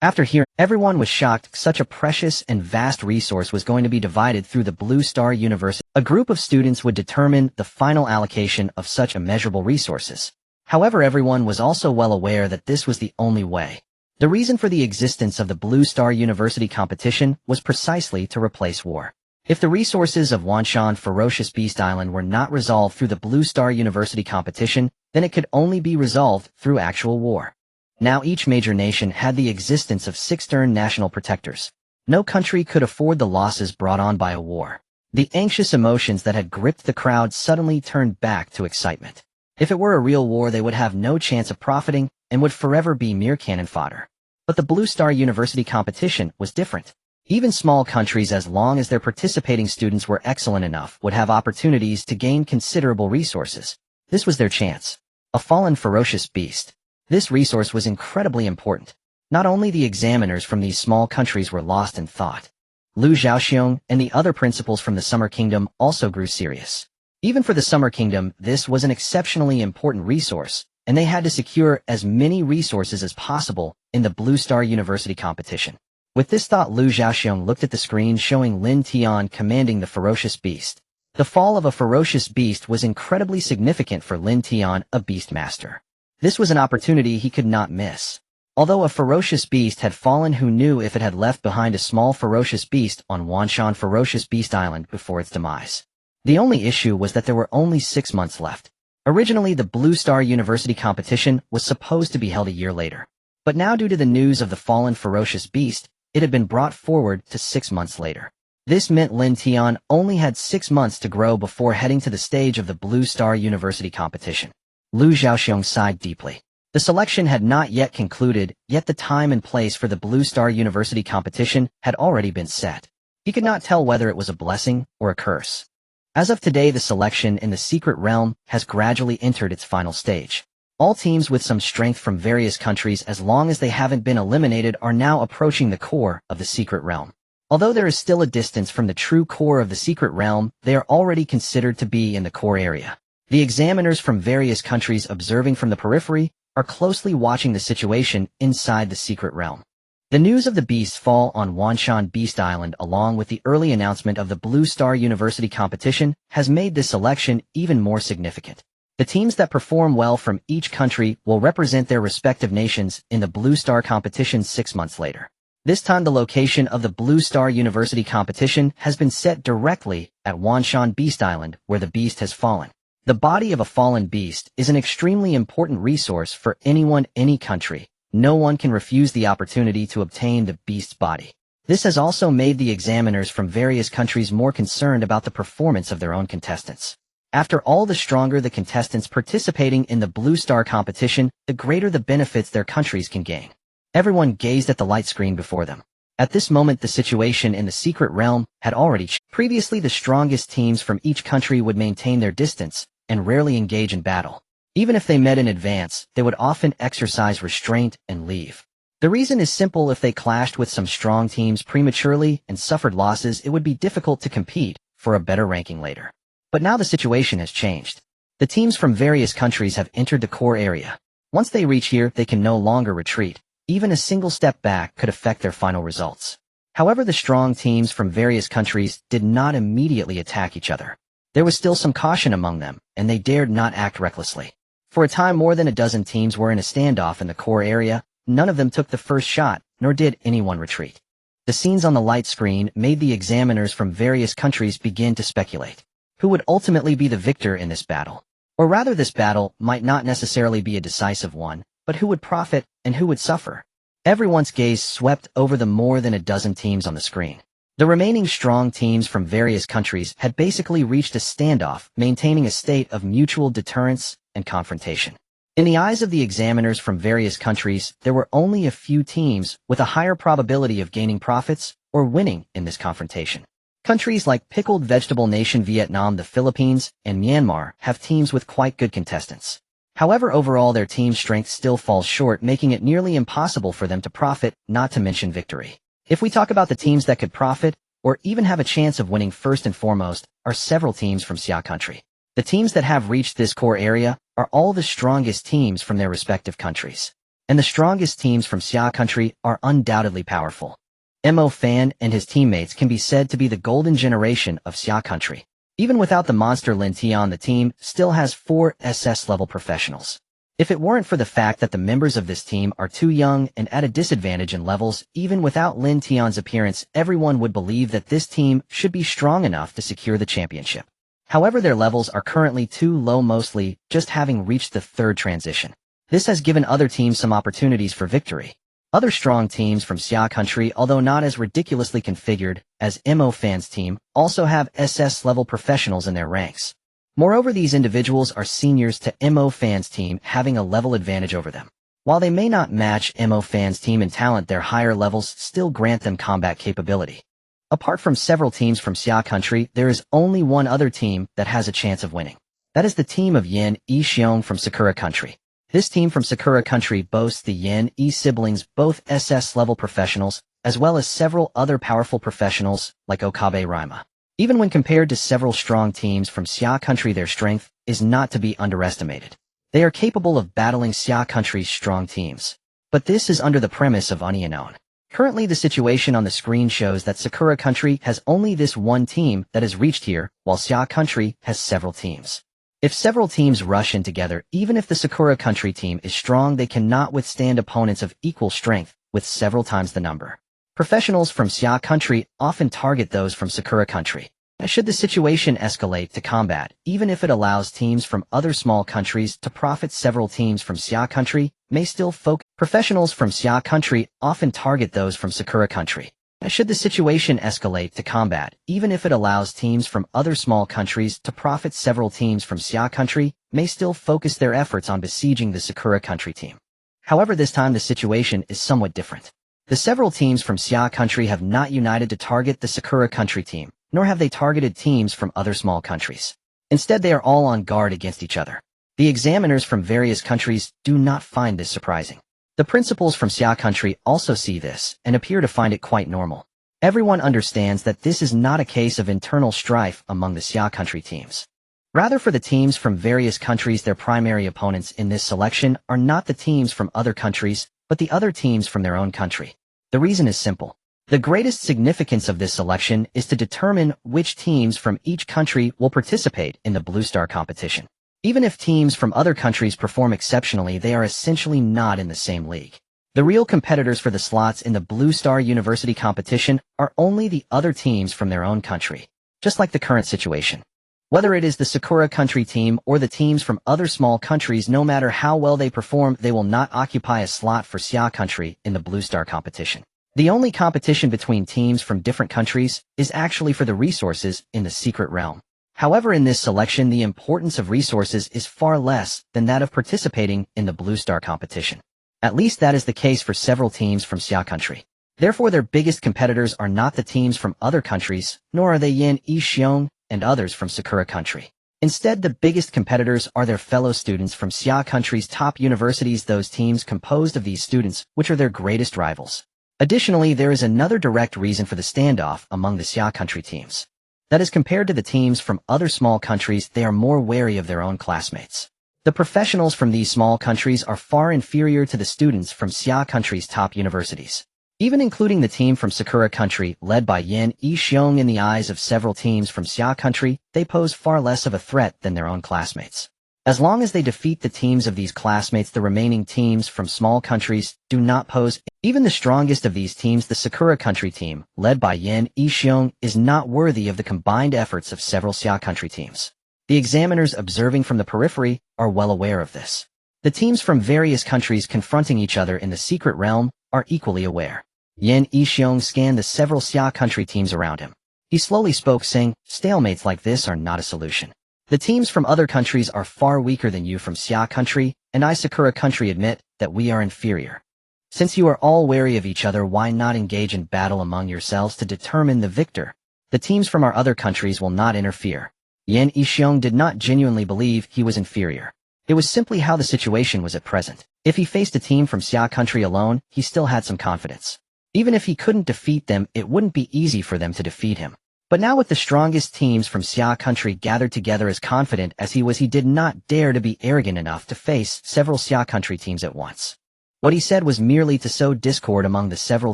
After hearing, everyone was shocked such a precious and vast resource was going to be divided through the Blue Star University. A group of students would determine the final allocation of such immeasurable resources. However, everyone was also well aware that this was the only way. The reason for the existence of the Blue Star University competition was precisely to replace war. If the resources of Wanshan Ferocious Beast Island were not resolved through the Blue Star University competition, then it could only be resolved through actual war. Now each major nation had the existence of 6 stern national protectors. No country could afford the losses brought on by a war. The anxious emotions that had gripped the crowd suddenly turned back to excitement. If it were a real war, they would have no chance of profiting and would forever be mere cannon fodder. But the Blue Star University competition was different. Even small countries, as long as their participating students were excellent enough, would have opportunities to gain considerable resources. This was their chance. A fallen ferocious beast. This resource was incredibly important. Not only the examiners from these small countries were lost in thought. Lu Zhaoxiong and the other principals from the Summer Kingdom also grew serious. Even for the Summer Kingdom, this was an exceptionally important resource, and they had to secure as many resources as possible in the Blue Star University competition. With this thought, Lu Zhaoxiong looked at the screen showing Lin Tian commanding the ferocious beast. The fall of a ferocious beast was incredibly significant for Lin Tian, a beast master. This was an opportunity he could not miss. Although a ferocious beast had fallen, who knew if it had left behind a small ferocious beast on Wanshan Ferocious Beast Island before its demise? The only issue was that there were only 6 months left. Originally, the Blue Star University competition was supposed to be held a year later. But now, due to the news of the fallen ferocious beast, it had been brought forward to 6 months later. This meant Lin Tian only had 6 months to grow before heading to the stage of the Blue Star University competition. Lu Zhaoxiong sighed deeply. The selection had not yet concluded, yet the time and place for the Blue Star University competition had already been set. He could not tell whether it was a blessing or a curse. As of today, the selection in the secret realm has gradually entered its final stage. All teams with some strength from various countries, as long as they haven't been eliminated, are now approaching the core of the secret realm. Although there is still a distance from the true core of the secret realm, they are already considered to be in the core area. The examiners from various countries observing from the periphery are closely watching the situation inside the secret realm. The news of the beast's fall on Wanshan Beast Island, along with the early announcement of the Blue Star University competition, has made this selection even more significant. The teams that perform well from each country will represent their respective nations in the Blue Star competition 6 months later. This time, the location of the Blue Star University competition has been set directly at Wanshan Beast Island, where the beast has fallen. The body of a fallen beast is an extremely important resource for anyone, any country. No one can refuse the opportunity to obtain the beast's body. This has also made the examiners from various countries more concerned about the performance of their own contestants. After all, the stronger the contestants participating in the Blue Star competition, the greater the benefits their countries can gain. Everyone gazed at the light screen before them. At this moment, the situation in the secret realm had already changed. Previously, the strongest teams from each country would maintain their distance and rarely engage in battle. Even if they met in advance, they would often exercise restraint and leave. The reason is simple: if they clashed with some strong teams prematurely and suffered losses, it would be difficult to compete for a better ranking later. But now the situation has changed. The teams from various countries have entered the core area. Once they reach here, they can no longer retreat. Even a single step back could affect their final results. However, the strong teams from various countries did not immediately attack each other. There was still some caution among them, and they dared not act recklessly. For a time, more than a dozen teams were in a standoff in the core area. None of them took the first shot, nor did anyone retreat. The scenes on the light screen made the examiners from various countries begin to speculate. Who would ultimately be the victor in this battle? Or rather, this battle might not necessarily be a decisive one, but who would profit and who would suffer? Everyone's gaze swept over the more than a dozen teams on the screen. The remaining strong teams from various countries had basically reached a standoff, maintaining a state of mutual deterrence and confrontation. In the eyes of the examiners from various countries, there were only a few teams with a higher probability of gaining profits or winning in this confrontation. Countries like Pickled Vegetable Nation Vietnam, the Philippines, and Myanmar have teams with quite good contestants. However, overall their team strength still falls short, making it nearly impossible for them to profit, not to mention victory. If we talk about the teams that could profit, or even have a chance of winning first and foremost, are several teams from Xia country. The teams that have reached this core area are all the strongest teams from their respective countries. And the strongest teams from Xia country are undoubtedly powerful. Mo Fan and his teammates can be said to be the golden generation of Xia country. Even without the monster Lin Tian, the team still has 4 SS-level professionals. If it weren't for the fact that the members of this team are too young and at a disadvantage in levels, even without Lin Tian's appearance, everyone would believe that this team should be strong enough to secure the championship. However, their levels are currently too low, mostly just having reached the 3rd transition. This has given other teams some opportunities for victory. Other strong teams from Xia country, although not as ridiculously configured as Mo Fan's team, also have SS-level professionals in their ranks. Moreover, these individuals are seniors to Mo Fan's team, having a level advantage over them. While they may not match Mo Fan's team in talent, their higher levels still grant them combat capability. Apart from several teams from Xia country, there is only one other team that has a chance of winning. That is the team of Yan Yixiong from Sakura country. This team from Sakura country boasts the Yan Yi siblings, both SS-level professionals, as well as several other powerful professionals like Okabe Rima. Even when compared to several strong teams from Xia country, their strength is not to be underestimated. They are capable of battling Xia country's strong teams. But this is under the premise of unknown. Currently, the situation on the screen shows that Sakura country has only this one team that has reached here, while Xia country has several teams. If several teams rush in together, even if the Sakura country team is strong, they cannot withstand opponents of equal strength, with several times the number. Professionals from Xia country often target those from Sakura country. Should the situation escalate to combat, even if it allows teams from other small countries to profit, several teams from Xia country may still focus. Professionals from Xia country often target those from Sakura country. Should the situation escalate to combat, even if it allows teams from other small countries to profit, several teams from Xia country may still focus their efforts on besieging the Sakura country team. However, this time the situation is somewhat different. The several teams from Xia country have not united to target the Sakura country team, nor have they targeted teams from other small countries. Instead, they are all on guard against each other. The examiners from various countries do not find this surprising. The principals from Xia country also see this and appear to find it quite normal. Everyone understands that this is not a case of internal strife among the Xia country teams. Rather, for the teams from various countries, their primary opponents in this selection are not the teams from other countries, but the other teams from their own country. The reason is simple. The greatest significance of this selection is to determine which teams from each country will participate in the Blue Star competition. Even if teams from other countries perform exceptionally, they are essentially not in the same league. The real competitors for the slots in the Blue Star University competition are only the other teams from their own country, just like the current situation. Whether it is the Sakura country team or the teams from other small countries, no matter how well they perform, they will not occupy a slot for Xia country in the Blue Star competition. The only competition between teams from different countries is actually for the resources in the secret realm. However, in this selection, the importance of resources is far less than that of participating in the Blue Star competition. At least that is the case for several teams from Xia country. Therefore, their biggest competitors are not the teams from other countries, nor are they Yan Yixiong and others from Sakura country. Instead, the biggest competitors are their fellow students from Xia country's top universities, those teams composed of these students, which are their greatest rivals. Additionally, there is another direct reason for the standoff among the Xia country teams. That is, compared to the teams from other small countries, they are more wary of their own classmates. The professionals from these small countries are far inferior to the students from Xia country's top universities. Even including the team from Sakura country, led by Yan Yixiong, in the eyes of several teams from Xia country, they pose far less of a threat than their own classmates. As long as they defeat the teams of these classmates, the remaining teams from small countries do not pose. Even the strongest of these teams, the Sakura country team, led by Yan Yixiong, is not worthy of the combined efforts of several Xia country teams. The examiners observing from the periphery are well aware of this. The teams from various countries confronting each other in the secret realm are equally aware. Yan Yixiong scanned the several Xia country teams around him. He slowly spoke, saying, "Stalemates like this are not a solution. The teams from other countries are far weaker than you from Xia country, and I, Sakura country, admit that we are inferior. Since you are all wary of each other, why not engage in battle among yourselves to determine the victor? The teams from our other countries will not interfere." Yan Yixiong did not genuinely believe he was inferior. It was simply how the situation was at present. If he faced a team from Xia country alone, he still had some confidence. Even if he couldn't defeat them, it wouldn't be easy for them to defeat him. But now with the strongest teams from Xia country gathered together, as confident as he was, he did not dare to be arrogant enough to face several Xia country teams at once. What he said was merely to sow discord among the several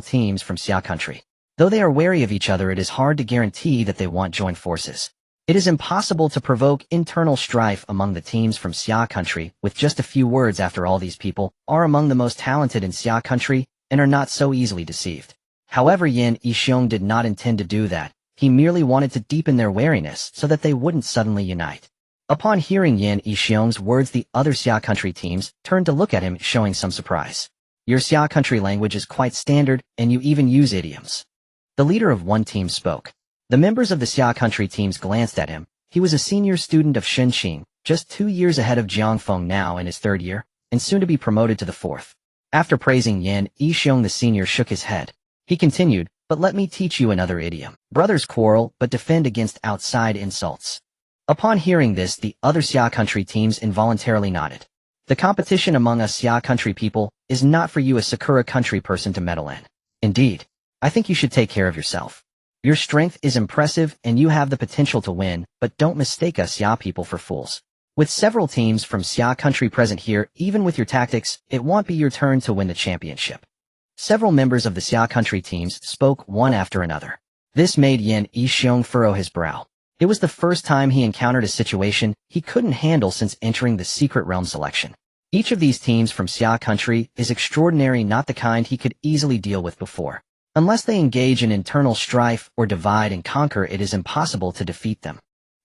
teams from Xia country. Though they are wary of each other, it is hard to guarantee that they won't join forces. It is impossible to provoke internal strife among the teams from Xia country with just a few words. After all, these people are among the most talented in Xia country and are not so easily deceived. However, Yan Yixiong did not intend to do that. He merely wanted to deepen their wariness so that they wouldn't suddenly unite. Upon hearing Yan Yixiong's words, the other Xia country teams turned to look at him, showing some surprise. Your Xia country language is quite standard, and you even use idioms. The leader of one team spoke. The members of the Xia country teams glanced at him. He was a senior student of Shenqing, just 2 years ahead of Jiang Feng, now in his 3rd year, and soon to be promoted to the 4th. After praising Yan Yixiong, the senior shook his head. He continued, but let me teach you another idiom. Brothers quarrel, but defend against outside insults. Upon hearing this, the other Xia country teams involuntarily nodded. The competition among us Xia country people is not for you, a Sakura country person, to meddle in. Indeed, I think you should take care of yourself. Your strength is impressive and you have the potential to win, but don't mistake us Xia people for fools. With several teams from Xia country present here, even with your tactics, it won't be your turn to win the championship. Several members of the Xia country teams spoke one after another. This made Yan Yixiong furrow his brow. It was the first time he encountered a situation he couldn't handle since entering the Secret Realm selection. Each of these teams from Xia country is extraordinary, not the kind he could easily deal with before. Unless they engage in internal strife or divide and conquer, it is impossible to defeat them.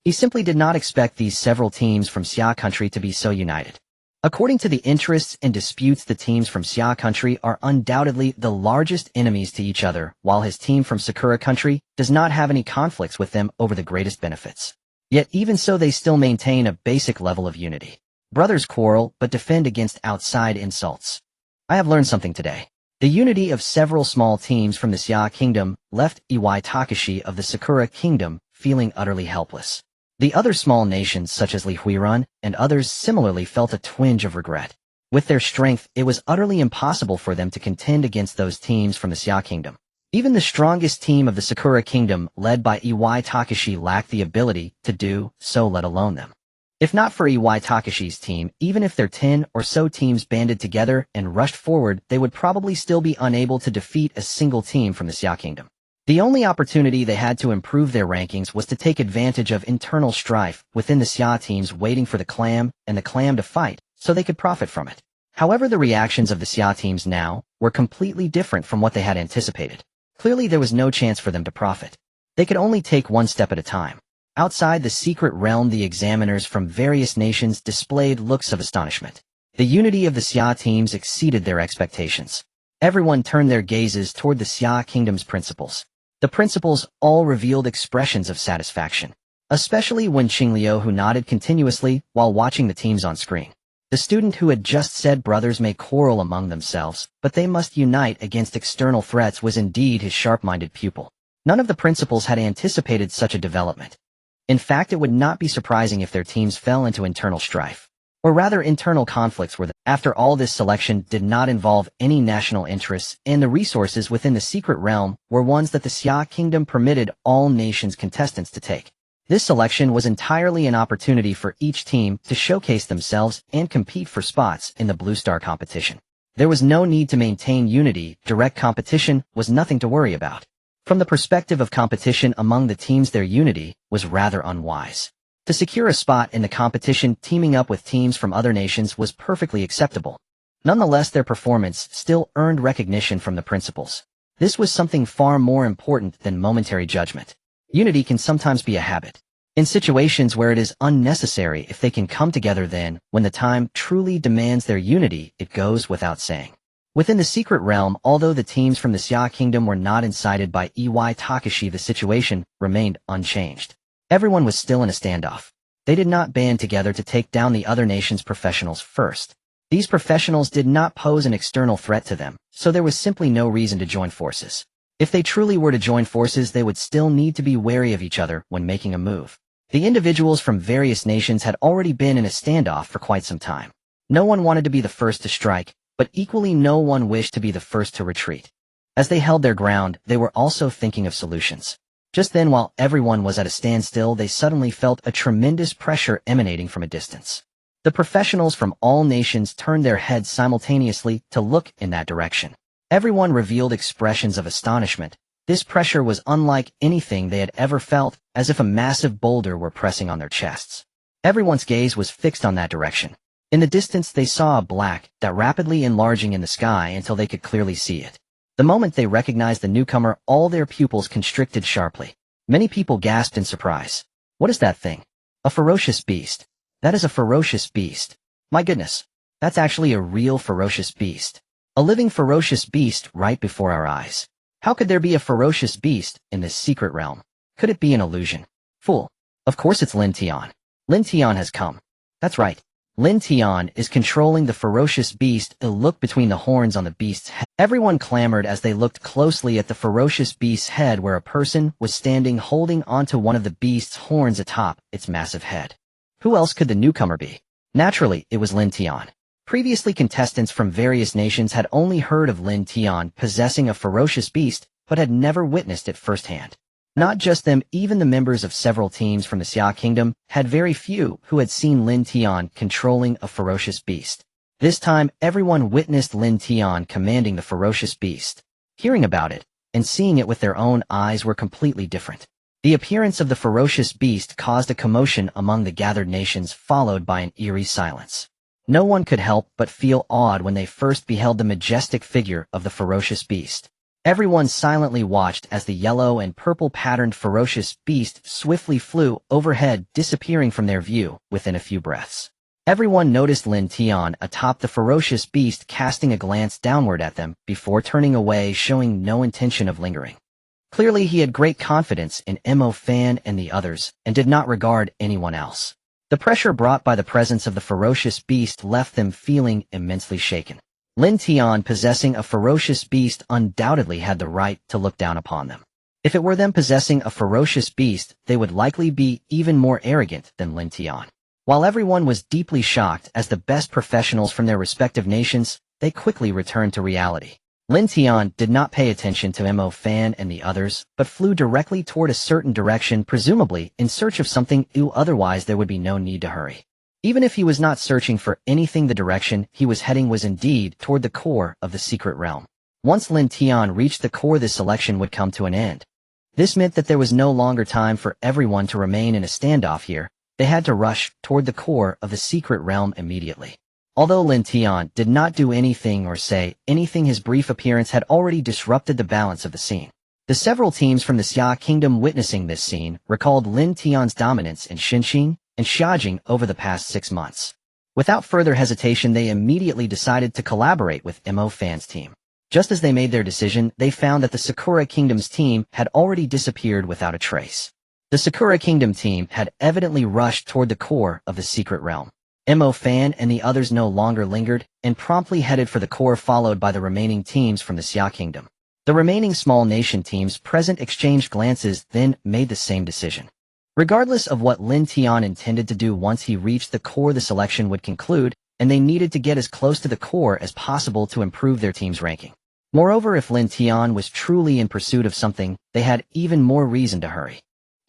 He simply did not expect these several teams from Xia country to be so united. According to the interests and disputes, the teams from Xia country are undoubtedly the largest enemies to each other, while his team from Sakura country does not have any conflicts with them over the greatest benefits. Yet even so, they still maintain a basic level of unity. Brothers quarrel, but defend against outside insults. I have learned something today. The unity of several small teams from the Xia kingdom left Iwai Takashi of the Sakura kingdom feeling utterly helpless. The other small nations such as Li Huirun and others similarly felt a twinge of regret. With their strength, it was utterly impossible for them to contend against those teams from the Xia kingdom. Even the strongest team of the Sakura kingdom, led by Iwai Takashi, lacked the ability to do so, let alone them. If not for Iwai Takashi's team, even if their 10 or so teams banded together and rushed forward, they would probably still be unable to defeat a single team from the Xia kingdom. The only opportunity they had to improve their rankings was to take advantage of internal strife within the Xia teams, waiting for the clam and the clam to fight so they could profit from it. However, the reactions of the Xia teams now were completely different from what they had anticipated. Clearly, there was no chance for them to profit. They could only take one step at a time. Outside the secret realm, the examiners from various nations displayed looks of astonishment. The unity of the Xia teams exceeded their expectations. Everyone turned their gazes toward the Xia kingdom's principals. The principals all revealed expressions of satisfaction, especially when Qingliu, who nodded continuously while watching the teams on screen. The student who had just said brothers may quarrel among themselves, but they must unite against external threats, was indeed his sharp-minded pupil. None of the principals had anticipated such a development. In fact, it would not be surprising if their teams fell into internal strife. Or rather, internal conflicts were after all, this selection did not involve any national interests, and the resources within the secret realm were ones that the Xia kingdom permitted all nations contestants to take. This selection was entirely an opportunity for each team to showcase themselves and compete for spots in the Blue Star competition. There was no need to maintain unity. Direct competition was nothing to worry about. From the perspective of competition among the teams, their unity was rather unwise. To secure a spot in the competition, teaming up with teams from other nations was perfectly acceptable. Nonetheless, their performance still earned recognition from the principals. This was something far more important than momentary judgment. Unity can sometimes be a habit. In situations where it is unnecessary, if they can come together, then, when the time truly demands their unity, it goes without saying. Within the secret realm, although the teams from the Xia kingdom were not incited by Iwai Takashi, the situation remained unchanged. Everyone was still in a standoff. They did not band together to take down the other nation's professionals first. These professionals did not pose an external threat to them, so there was simply no reason to join forces. If they truly were to join forces, they would still need to be wary of each other when making a move. The individuals from various nations had already been in a standoff for quite some time. No one wanted to be the first to strike, but equally no one wished to be the first to retreat. As they held their ground, they were also thinking of solutions. Just then, while everyone was at a standstill, they suddenly felt a tremendous pressure emanating from a distance. The professionals from all nations turned their heads simultaneously to look in that direction. Everyone revealed expressions of astonishment. This pressure was unlike anything they had ever felt, as if a massive boulder were pressing on their chests. Everyone's gaze was fixed on that direction. In the distance, they saw a black dot rapidly enlarging in the sky until they could clearly see it. The moment they recognized the newcomer, all their pupils constricted sharply. Many people gasped in surprise. What is that thing? A ferocious beast. That is a ferocious beast. My goodness, that's actually a real ferocious beast. A living ferocious beast right before our eyes. How could there be a ferocious beast in this secret realm? Could it be an illusion? Fool. Of course it's Lin Tian. Lin Tian has come. That's right. Lin Tian is controlling the ferocious beast. A look between the horns on the beast's head. Everyone clamored as they looked closely at the ferocious beast's head, where a person was standing holding onto one of the beast's horns atop its massive head. Who else could the newcomer be? Naturally, it was Lin Tian. Previously, contestants from various nations had only heard of Lin Tian possessing a ferocious beast, but had never witnessed it firsthand. Not just them, even the members of several teams from the Xia Kingdom had very few who had seen Lin Tian controlling a ferocious beast. This time, everyone witnessed Lin Tian commanding the ferocious beast. Hearing about it and seeing it with their own eyes were completely different. The appearance of the ferocious beast caused a commotion among the gathered nations, followed by an eerie silence. No one could help but feel awed when they first beheld the majestic figure of the ferocious beast. Everyone silently watched as the yellow and purple-patterned ferocious beast swiftly flew overhead, disappearing from their view within a few breaths. Everyone noticed Lin Tian atop the ferocious beast, casting a glance downward at them before turning away, showing no intention of lingering. Clearly, he had great confidence in Mo Fan and the others, and did not regard anyone else. The pressure brought by the presence of the ferocious beast left them feeling immensely shaken. Lin Tian possessing a ferocious beast undoubtedly had the right to look down upon them. If it were them possessing a ferocious beast, they would likely be even more arrogant than Lin Tian. While everyone was deeply shocked as the best professionals from their respective nations, they quickly returned to reality. Lin Tian did not pay attention to Mo Fan and the others, but flew directly toward a certain direction, presumably in search of something new. Otherwise there would be no need to hurry. Even if he was not searching for anything, the direction he was heading was indeed toward the core of the secret realm. Once Lin Tian reached the core, this selection would come to an end. This meant that there was no longer time for everyone to remain in a standoff here. They had to rush toward the core of the secret realm immediately. Although Lin Tian did not do anything or say anything, his brief appearance had already disrupted the balance of the scene. The several teams from the Xia Kingdom witnessing this scene recalled Lin Tian's dominance in Xinxing and Xiajing over the past 6 months. Without further hesitation, they immediately decided to collaborate with Mo Fan's team. Just as they made their decision, they found that the Sakura Kingdom's team had already disappeared without a trace. The Sakura Kingdom team had evidently rushed toward the core of the secret realm. Mo Fan and the others no longer lingered and promptly headed for the core, followed by the remaining teams from the Xia Kingdom. The remaining small nation teams present exchanged glances, then made the same decision. Regardless of what Lin Tian intended to do, once he reached the core, the selection would conclude, and they needed to get as close to the core as possible to improve their team's ranking. Moreover, if Lin Tian was truly in pursuit of something, they had even more reason to hurry.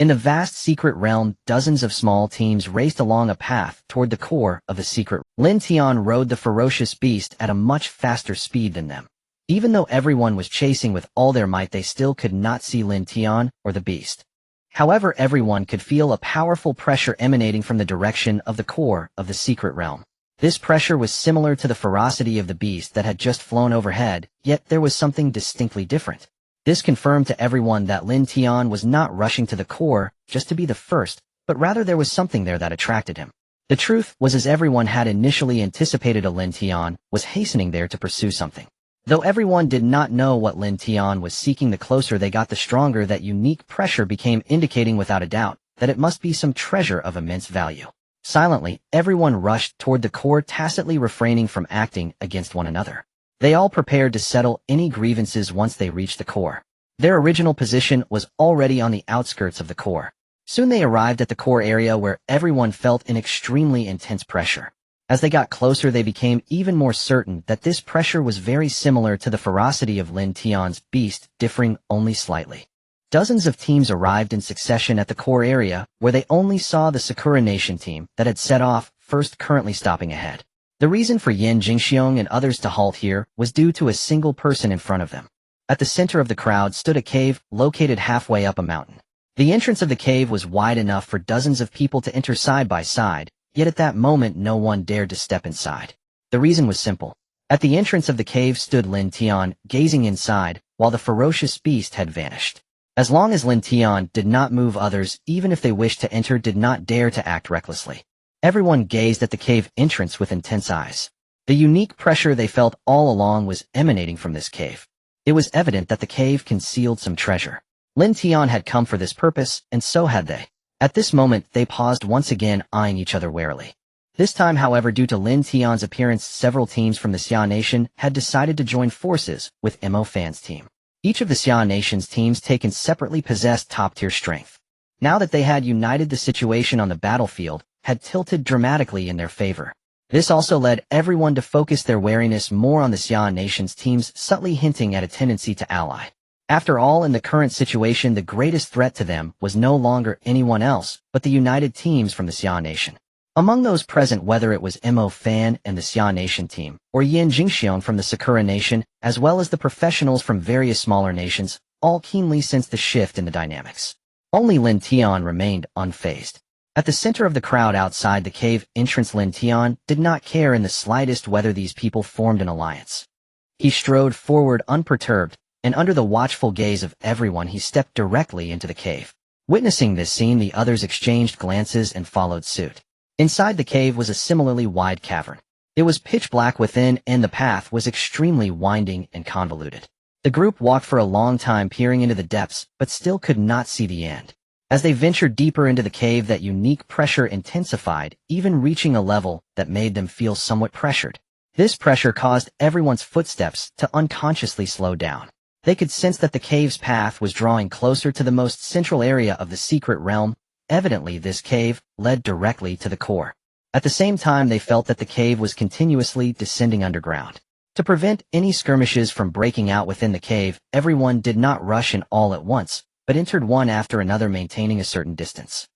In the vast secret realm, dozens of small teams raced along a path toward the core of the secret. Lin Tian rode the ferocious beast at a much faster speed than them. Even though everyone was chasing with all their might, they still could not see Lin Tian or the beast. However, everyone could feel a powerful pressure emanating from the direction of the core of the secret realm. This pressure was similar to the ferocity of the beast that had just flown overhead, yet there was something distinctly different. This confirmed to everyone that Lin Tian was not rushing to the core just to be the first, but rather there was something there that attracted him. The truth was, as everyone had initially anticipated, Lin Tian was hastening there to pursue something. Though everyone did not know what Lin Tian was seeking, the closer they got, the stronger that unique pressure became, indicating without a doubt that it must be some treasure of immense value. Silently, everyone rushed toward the core, tacitly refraining from acting against one another. They all prepared to settle any grievances once they reached the core. Their original position was already on the outskirts of the core. Soon they arrived at the core area, where everyone felt an extremely intense pressure. As they got closer, they became even more certain that this pressure was very similar to the ferocity of Lin Tian's beast, differing only slightly. Dozens of teams arrived in succession at the core area, where they only saw the Sakura Nation team that had set off first, currently stopping ahead. The reason for Yan Jingxiong and others to halt here was due to a single person in front of them. At the center of the crowd stood a cave located halfway up a mountain. The entrance of the cave was wide enough for dozens of people to enter side by side, yet at that moment no one dared to step inside. The reason was simple. At the entrance of the cave stood Lin Tian, gazing inside, while the ferocious beast had vanished. As long as Lin Tian did not move, others, even if they wished to enter, did not dare to act recklessly. Everyone gazed at the cave entrance with intense eyes. The unique pressure they felt all along was emanating from this cave. It was evident that the cave concealed some treasure. Lin Tian had come for this purpose, and so had they. At this moment, they paused once again, eyeing each other warily. This time, however, due to Lin Tian's appearance, several teams from the Xia Nation had decided to join forces with Mo Fan's team. Each of the Xia Nation's teams taken separately possessed top-tier strength. Now that they had united, the situation on the battlefield had tilted dramatically in their favor. This also led everyone to focus their wariness more on the Xia Nation's teams, subtly hinting at a tendency to ally. After all, in the current situation, the greatest threat to them was no longer anyone else but the united teams from the Xia Nation. Among those present, whether it was Mo Fan and the Xia Nation team, or Yan Jingxiong from the Sakura Nation, as well as the professionals from various smaller nations, all keenly sensed the shift in the dynamics. Only Lin Tian remained unfazed. At the center of the crowd outside the cave entrance, Lin Tian did not care in the slightest whether these people formed an alliance. He strode forward unperturbed, and under the watchful gaze of everyone he stepped directly into the cave. Witnessing this scene, the others exchanged glances and followed suit. Inside the cave was a similarly wide cavern. It was pitch black within, and the path was extremely winding and convoluted. The group walked for a long time, peering into the depths, but still could not see the end. As they ventured deeper into the cave, that unique pressure intensified, even reaching a level that made them feel somewhat pressured. This pressure caused everyone's footsteps to unconsciously slow down. They could sense that the cave's path was drawing closer to the most central area of the secret realm. Evidently, this cave led directly to the core. At the same time, they felt that the cave was continuously descending underground. To prevent any skirmishes from breaking out within the cave, everyone did not rush in all at once, but entered one after another, maintaining a certain distance.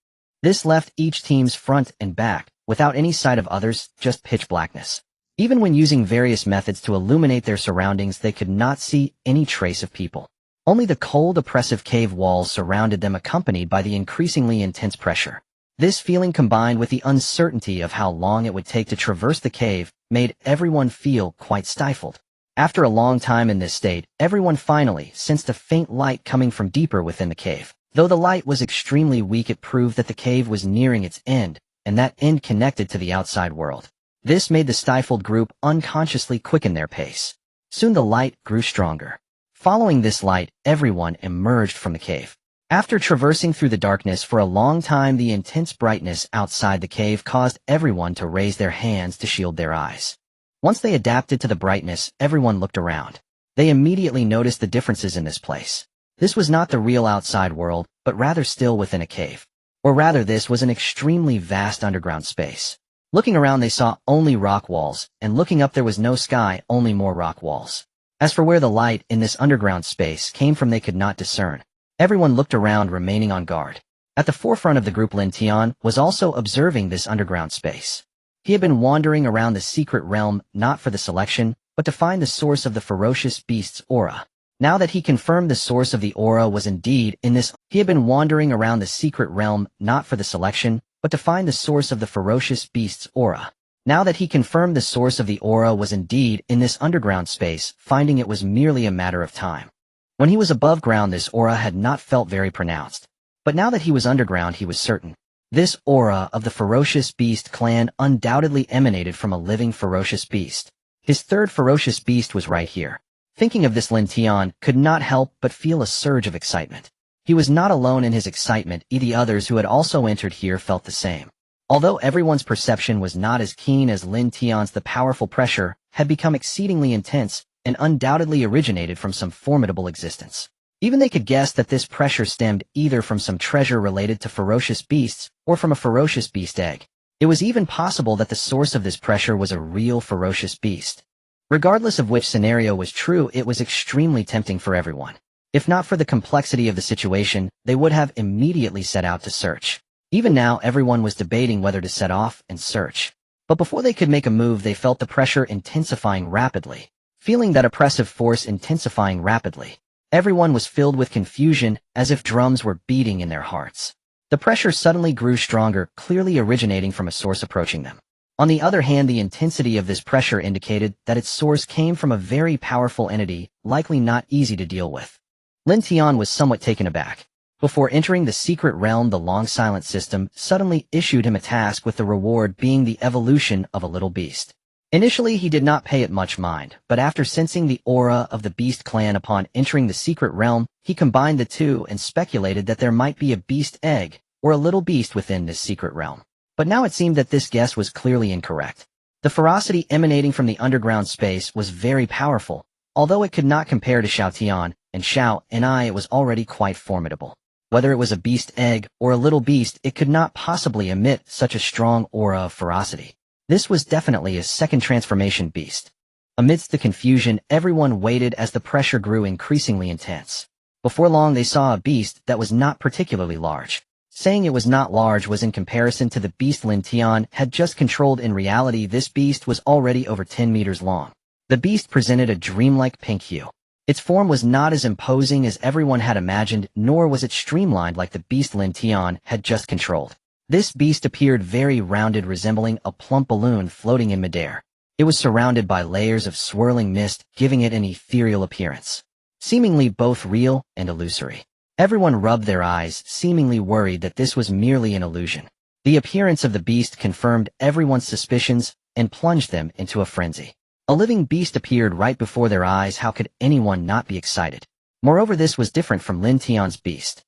This left each team's front and back without any sight of others, just pitch blackness. Even when using various methods to illuminate their surroundings, they could not see any trace of people. Only the cold, oppressive cave walls surrounded them, accompanied by the increasingly intense pressure. This feeling, combined with the uncertainty of how long it would take to traverse the cave, made everyone feel quite stifled. After a long time in this state, everyone finally sensed a faint light coming from deeper within the cave. Though the light was extremely weak, it proved that the cave was nearing its end, and that end connected to the outside world. This made the stifled group unconsciously quicken their pace. Soon the light grew stronger. Following this light, everyone emerged from the cave. After traversing through the darkness for a long time, the intense brightness outside the cave caused everyone to raise their hands to shield their eyes. Once they adapted to the brightness, everyone looked around. They immediately noticed the differences in this place. This was not the real outside world, but rather still within a cave. Or rather, this was an extremely vast underground space. Looking around, they saw only rock walls, and looking up there was no sky, only more rock walls. As for where the light in this underground space came from, they could not discern. Everyone looked around, remaining on guard. At the forefront of the group, Lin Tian was also observing this underground space. He had been wandering around the secret realm not for the selection, but to find the source of the ferocious beast's aura. Now that he confirmed the source of the aura was indeed in this, he had been wandering around the secret realm not for the selection, but to find the source of the ferocious beast's aura. Now that he confirmed the source of the aura was indeed in this underground space, finding it was merely a matter of time. When he was above ground, this aura had not felt very pronounced. But now that he was underground, he was certain. This aura of the ferocious beast clan undoubtedly emanated from a living ferocious beast. His third ferocious beast was right here. Thinking of this, Lin Tian could not help but feel a surge of excitement. He was not alone in his excitement. The others who had also entered here felt the same. Although everyone's perception was not as keen as Lin Tian's, the powerful pressure had become exceedingly intense and undoubtedly originated from some formidable existence. Even they could guess that this pressure stemmed either from some treasure related to ferocious beasts or from a ferocious beast egg. It was even possible that the source of this pressure was a real ferocious beast. Regardless of which scenario was true, it was extremely tempting for everyone. If not for the complexity of the situation, they would have immediately set out to search. Even now, everyone was debating whether to set off and search. But before they could make a move, they felt the pressure intensifying rapidly. Feeling that oppressive force intensifying rapidly, everyone was filled with confusion, as if drums were beating in their hearts. The pressure suddenly grew stronger, clearly originating from a source approaching them. On the other hand, the intensity of this pressure indicated that its source came from a very powerful entity, likely not easy to deal with. Lin Tian was somewhat taken aback. Before entering the secret realm, the long silent system suddenly issued him a task, with the reward being the evolution of a little beast. Initially, he did not pay it much mind, but after sensing the aura of the beast clan upon entering the secret realm, he combined the two and speculated that there might be a beast egg, or a little beast within this secret realm. But now it seemed that this guess was clearly incorrect. The ferocity emanating from the underground space was very powerful, although it could not compare to Xiao Tian and Xiao and it was already quite formidable. Whether it was a beast egg or a little beast, it could not possibly emit such a strong aura of ferocity. This was definitely a second transformation beast. Amidst the confusion, everyone waited as the pressure grew increasingly intense. Before long, they saw a beast that was not particularly large. Saying it was not large was in comparison to the beast Lin Tian had just controlled. In reality, this beast was already over 10 meters long. The beast presented a dreamlike pink hue. Its form was not as imposing as everyone had imagined, nor was it streamlined like the beast Lin Tian had just controlled. This beast appeared very rounded, resembling a plump balloon floating in midair. It was surrounded by layers of swirling mist, giving it an ethereal appearance, seemingly both real and illusory. Everyone rubbed their eyes, seemingly worried that this was merely an illusion. The appearance of the beast confirmed everyone's suspicions and plunged them into a frenzy. A living beast appeared right before their eyes. How could anyone not be excited? Moreover, this was different from Lin Tian's beast.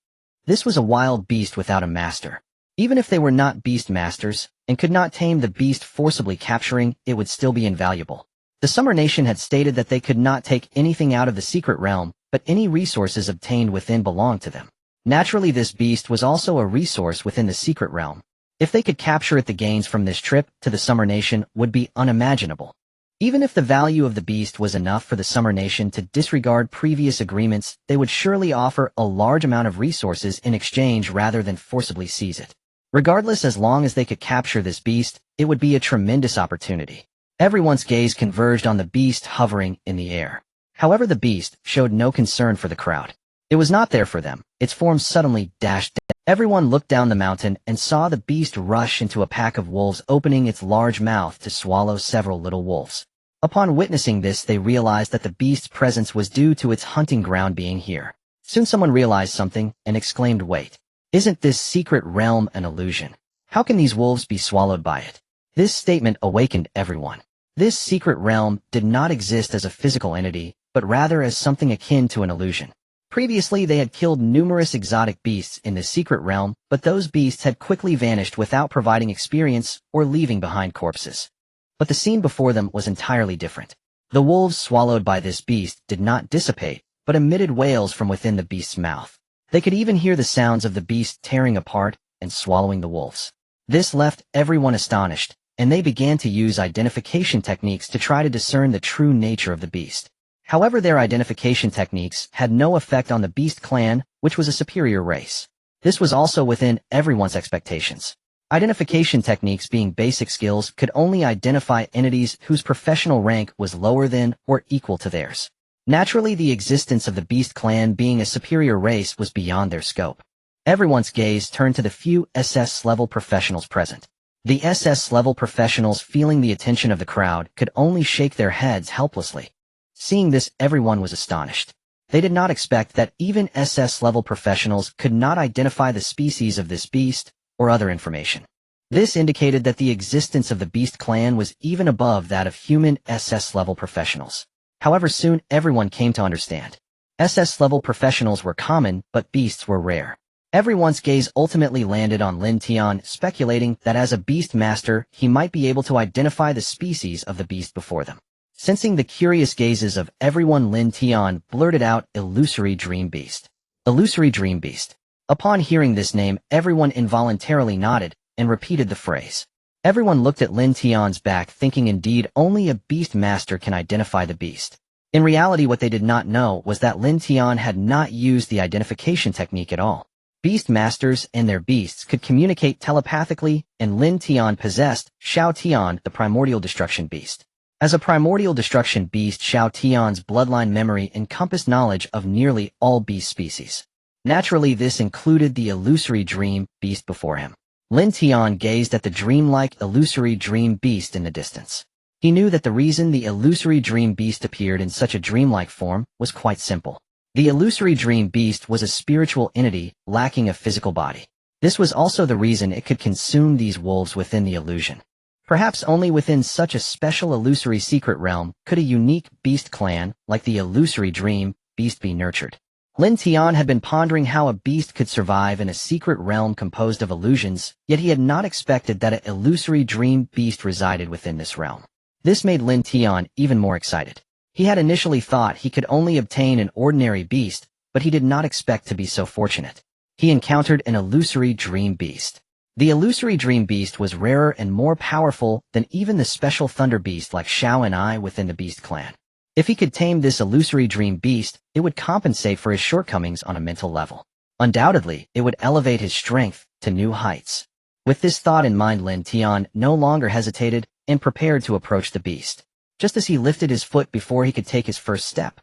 This was a wild beast without a master. Even if they were not beast masters and could not tame the beast, forcibly capturing it would still be invaluable. The Summer Nation had stated that they could not take anything out of the secret realm, but any resources obtained within belonged to them. Naturally, this beast was also a resource within the secret realm. If they could capture it, the gains from this trip to the Summer Nation would be unimaginable. Even if the value of the beast was enough for the Summer Nation to disregard previous agreements, they would surely offer a large amount of resources in exchange rather than forcibly seize it. Regardless, as long as they could capture this beast, it would be a tremendous opportunity. Everyone's gaze converged on the beast hovering in the air. However, the beast showed no concern for the crowd. It was not there for them. Its form suddenly dashed down. Everyone looked down the mountain and saw the beast rush into a pack of wolves, opening its large mouth to swallow several little wolves. Upon witnessing this, they realized that the beast's presence was due to its hunting ground being here. Soon someone realized something and exclaimed, "Wait, isn't this secret realm an illusion? How can these wolves be swallowed by it?" This statement awakened everyone. This secret realm did not exist as a physical entity, but rather as something akin to an illusion. Previously, they had killed numerous exotic beasts in the secret realm, but those beasts had quickly vanished without providing experience or leaving behind corpses. But the scene before them was entirely different. The wolves swallowed by this beast did not dissipate, but emitted wails from within the beast's mouth. They could even hear the sounds of the beast tearing apart and swallowing the wolves. This left everyone astonished, and they began to use identification techniques to try to discern the true nature of the beast. However, their identification techniques had no effect on the Beast Clan, which was a superior race. This was also within everyone's expectations. Identification techniques, being basic skills, could only identify entities whose professional rank was lower than or equal to theirs. Naturally, the existence of the Beast Clan being a superior race was beyond their scope. Everyone's gaze turned to the few SS-level professionals present. The SS-level professionals, feeling the attention of the crowd, could only shake their heads helplessly. Seeing this, everyone was astonished. They did not expect that even SS-level professionals could not identify the species of this beast or other information. This indicated that the existence of the Beast Clan was even above that of human SS-level professionals. However, soon everyone came to understand. SS-level professionals were common, but beasts were rare. Everyone's gaze ultimately landed on Lin Tian, speculating that as a beast master, he might be able to identify the species of the beast before them. Sensing the curious gazes of everyone, Lin Tian blurted out, "Illusory Dream Beast." Illusory Dream Beast. Upon hearing this name, everyone involuntarily nodded and repeated the phrase. Everyone looked at Lin Tian's back thinking indeed only a beast master can identify the beast. In reality what they did not know was that Lin Tian had not used the identification technique at all. Beast masters and their beasts could communicate telepathically, and Lin Tian possessed Xiao Tian, the Primordial Destruction Beast. As a Primordial Destruction Beast, Xiao Tian's bloodline memory encompassed knowledge of nearly all beast species. Naturally, this included the illusory dream beast before him. Lin Tian gazed at the dreamlike illusory dream beast in the distance. He knew that the reason the illusory dream beast appeared in such a dreamlike form was quite simple. The illusory dream beast was a spiritual entity lacking a physical body. This was also the reason it could consume these wolves within the illusion. Perhaps only within such a special illusory secret realm could a unique beast clan like the illusory dream beast be nurtured. Lin Tian had been pondering how a beast could survive in a secret realm composed of illusions, yet he had not expected that an illusory dream beast resided within this realm. This made Lin Tian even more excited. He had initially thought he could only obtain an ordinary beast, but he did not expect to be so fortunate. He encountered an illusory dream beast. The illusory dream beast was rarer and more powerful than even the special thunder beast like Xiao and I within the beast clan. If he could tame this illusory dream beast, it would compensate for his shortcomings on a mental level. Undoubtedly, it would elevate his strength to new heights. With this thought in mind, Lin Tian no longer hesitated and prepared to approach the beast. Just as he lifted his foot before he could take his first step,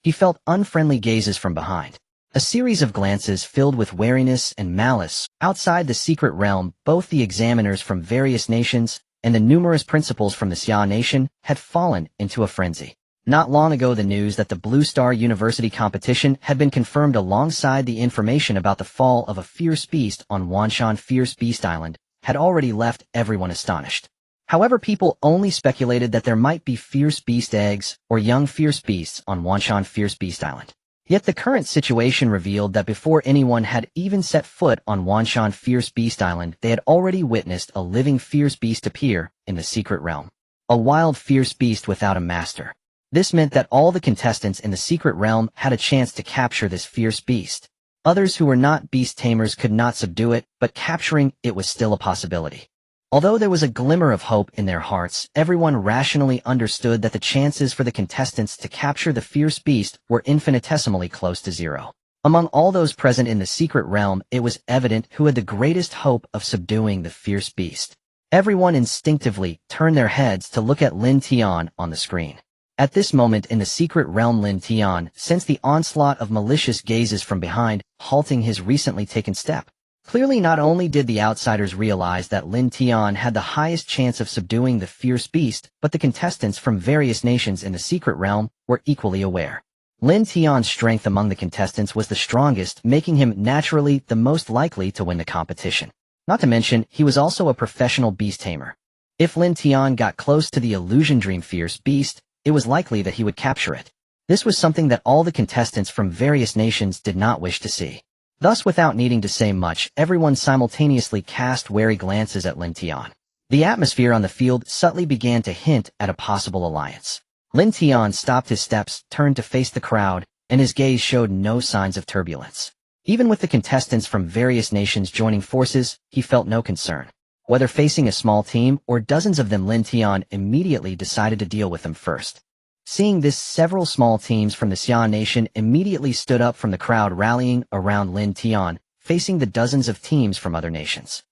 he felt unfriendly gazes from behind. A series of glances filled with wariness and malice. Outside the secret realm, both the examiners from various nations and the numerous principals from the Xia nation had fallen into a frenzy. Not long ago, the news that the Blue Star University competition had been confirmed alongside the information about the fall of a fierce beast on Wanshan Fierce Beast Island had already left everyone astonished. However, people only speculated that there might be fierce beast eggs or young fierce beasts on Wanshan Fierce Beast Island. Yet the current situation revealed that before anyone had even set foot on Wanshan Fierce Beast Island, they had already witnessed a living fierce beast appear in the secret realm. A wild fierce beast without a master. This meant that all the contestants in the secret realm had a chance to capture this fierce beast. Others who were not beast tamers could not subdue it, but capturing it was still a possibility. Although there was a glimmer of hope in their hearts, everyone rationally understood that the chances for the contestants to capture the fierce beast were infinitesimally close to zero. Among all those present in the secret realm, it was evident who had the greatest hope of subduing the fierce beast. Everyone instinctively turned their heads to look at Lin Tian on the screen. At this moment in the secret realm, Lin Tian sensed the onslaught of malicious gazes from behind, halting his recently taken step. Clearly, not only did the outsiders realize that Lin Tian had the highest chance of subduing the fierce beast, but the contestants from various nations in the secret realm were equally aware. Lin Tian's strength among the contestants was the strongest, making him naturally the most likely to win the competition. Not to mention, he was also a professional beast tamer. If Lin Tian got close to the illusion dream fierce beast, it was likely that he would capture it. This was something that all the contestants from various nations did not wish to see. Thus, without needing to say much, everyone simultaneously cast wary glances at Lin Tian. The atmosphere on the field subtly began to hint at a possible alliance. Lin Tian stopped his steps, turned to face the crowd, and his gaze showed no signs of turbulence. Even with the contestants from various nations joining forces, he felt no concern. Whether facing a small team or dozens of them, Lin Tian immediately decided to deal with them first. Seeing this, several small teams from the Xia nation immediately stood up from the crowd rallying around Lin Tian, facing the dozens of teams from other nations.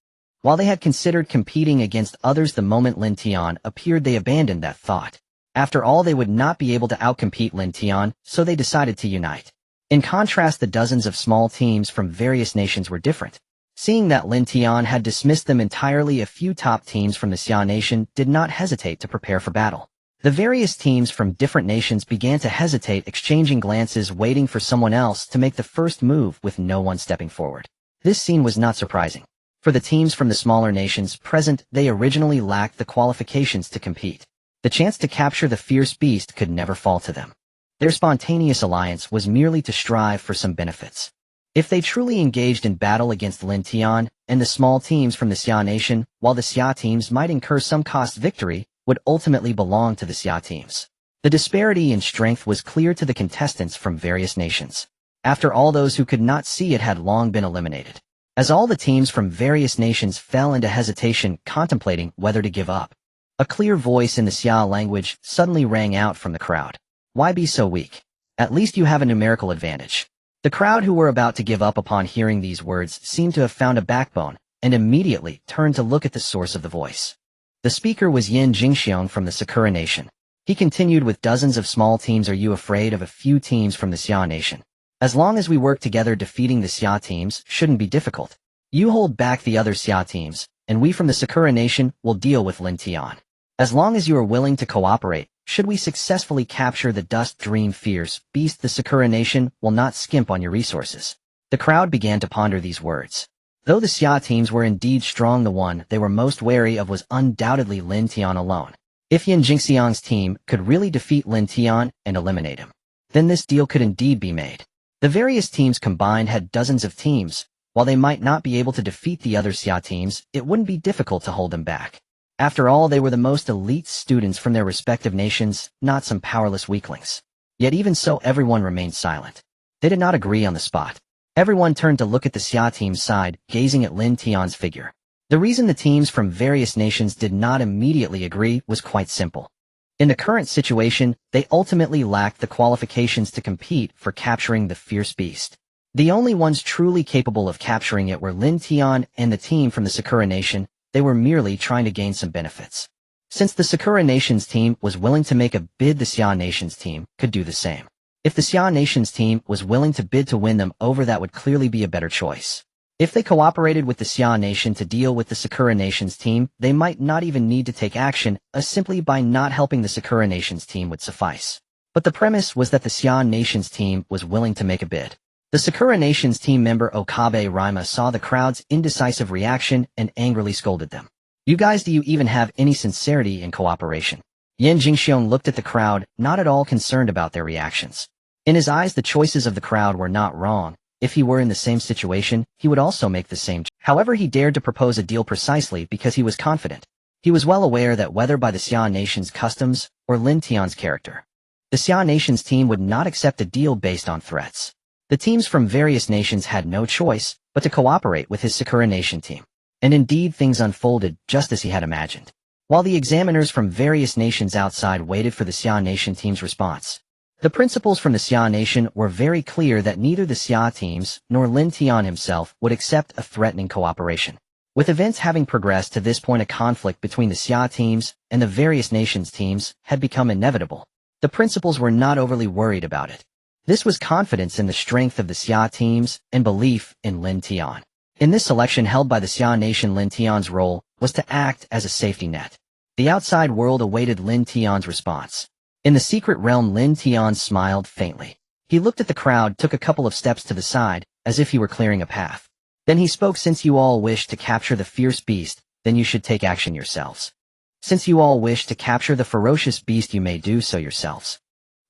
While they had considered competing against others the moment Lin Tian appeared, they abandoned that thought. After all, they would not be able to outcompete Lin Tian, so they decided to unite. In contrast, the dozens of small teams from various nations were different. Seeing that Lin Tian had dismissed them entirely, a few top teams from the Xia nation did not hesitate to prepare for battle. The various teams from different nations began to hesitate, exchanging glances, waiting for someone else to make the first move with no one stepping forward. This scene was not surprising. For the teams from the smaller nations present, they originally lacked the qualifications to compete. The chance to capture the fierce beast could never fall to them. Their spontaneous alliance was merely to strive for some benefits. If they truly engaged in battle against Lin Tian and the small teams from the Xia nation, while the Xia teams might incur some cost, victory would ultimately belong to the Xia teams. The disparity in strength was clear to the contestants from various nations. After all, those who could not see it had long been eliminated. as all the teams from various nations fell into hesitation contemplating whether to give up. A clear voice in the Xia language suddenly rang out from the crowd. Why be so weak? At least you have a numerical advantage. The crowd who were about to give up upon hearing these words seemed to have found a backbone, and immediately turned to look at the source of the voice. The speaker was Yin Jingxiong from the Sakura Nation. He continued with dozens of small teams. Are you afraid of a few teams from the Xia Nation? As long as we work together, defeating the Xia teams shouldn't be difficult. You hold back the other Xia teams, and we from the Sakura Nation will deal with Lin Tian. As long as you are willing to cooperate, should we successfully capture the Dust Dream Fierce Beast, the Sakura Nation will not skimp on your resources. The crowd began to ponder these words. Though the Xia teams were indeed strong, the one they were most wary of was undoubtedly Lin Tian alone. If Yin Jingxiang's team could really defeat Lin Tian and eliminate him, then this deal could indeed be made. The various teams combined had dozens of teams. While they might not be able to defeat the other Xia teams, it wouldn't be difficult to hold them back. After all, they were the most elite students from their respective nations, not some powerless weaklings. Yet even so, everyone remained silent. They did not agree on the spot. Everyone turned to look at the Xia team's side, gazing at Lin Tian's figure. The reason the teams from various nations did not immediately agree was quite simple. In the current situation, they ultimately lacked the qualifications to compete for capturing the fierce beast. The only ones truly capable of capturing it were Lin Tian and the team from the Sakura Nation. They were merely trying to gain some benefits. Since the Sakura Nation's team was willing to make a bid, the Xia Nation's team could do the same. If the Xia Nation's team was willing to bid to win them over, that would clearly be a better choice. If they cooperated with the Xia Nation to deal with the Sakura Nation's team, they might not even need to take action, as simply by not helping the Sakura Nation's team would suffice. But the premise was that the Xia Nation's team was willing to make a bid. The Sakura Nation's team member Okabe Rima saw the crowd's indecisive reaction and angrily scolded them. You guys, do you even have any sincerity in cooperation? Yin Jingxiong looked at the crowd, not at all concerned about their reactions. In his eyes, the choices of the crowd were not wrong. If he were in the same situation, he would also make the same choice. However, he dared to propose a deal precisely because he was confident. He was well aware that whether by the Xia Nation's customs or Lin Tian's character, the Xia Nation's team would not accept a deal based on threats. The teams from various nations had no choice but to cooperate with his Sakura Nation team. And indeed, things unfolded just as he had imagined. While the examiners from various nations outside waited for the Xia Nation team's response, the principals from the Xia Nation were very clear that neither the Xia teams nor Lin Tian himself would accept a threatening cooperation. With events having progressed to this point, a conflict between the Xia teams and the various nations' teams had become inevitable. The principals were not overly worried about it. This was confidence in the strength of the Xia teams and belief in Lin Tian. In this selection held by the Xia Nation, Lin Tian's role was to act as a safety net. The outside world awaited Lin Tian's response. In the secret realm, Lin Tian smiled faintly. He looked at the crowd, took a couple of steps to the side, as if he were clearing a path. Then he spoke. Since you all wish to capture the fierce beast, then you should take action yourselves. Since you all wish to capture the ferocious beast, you may do so yourselves.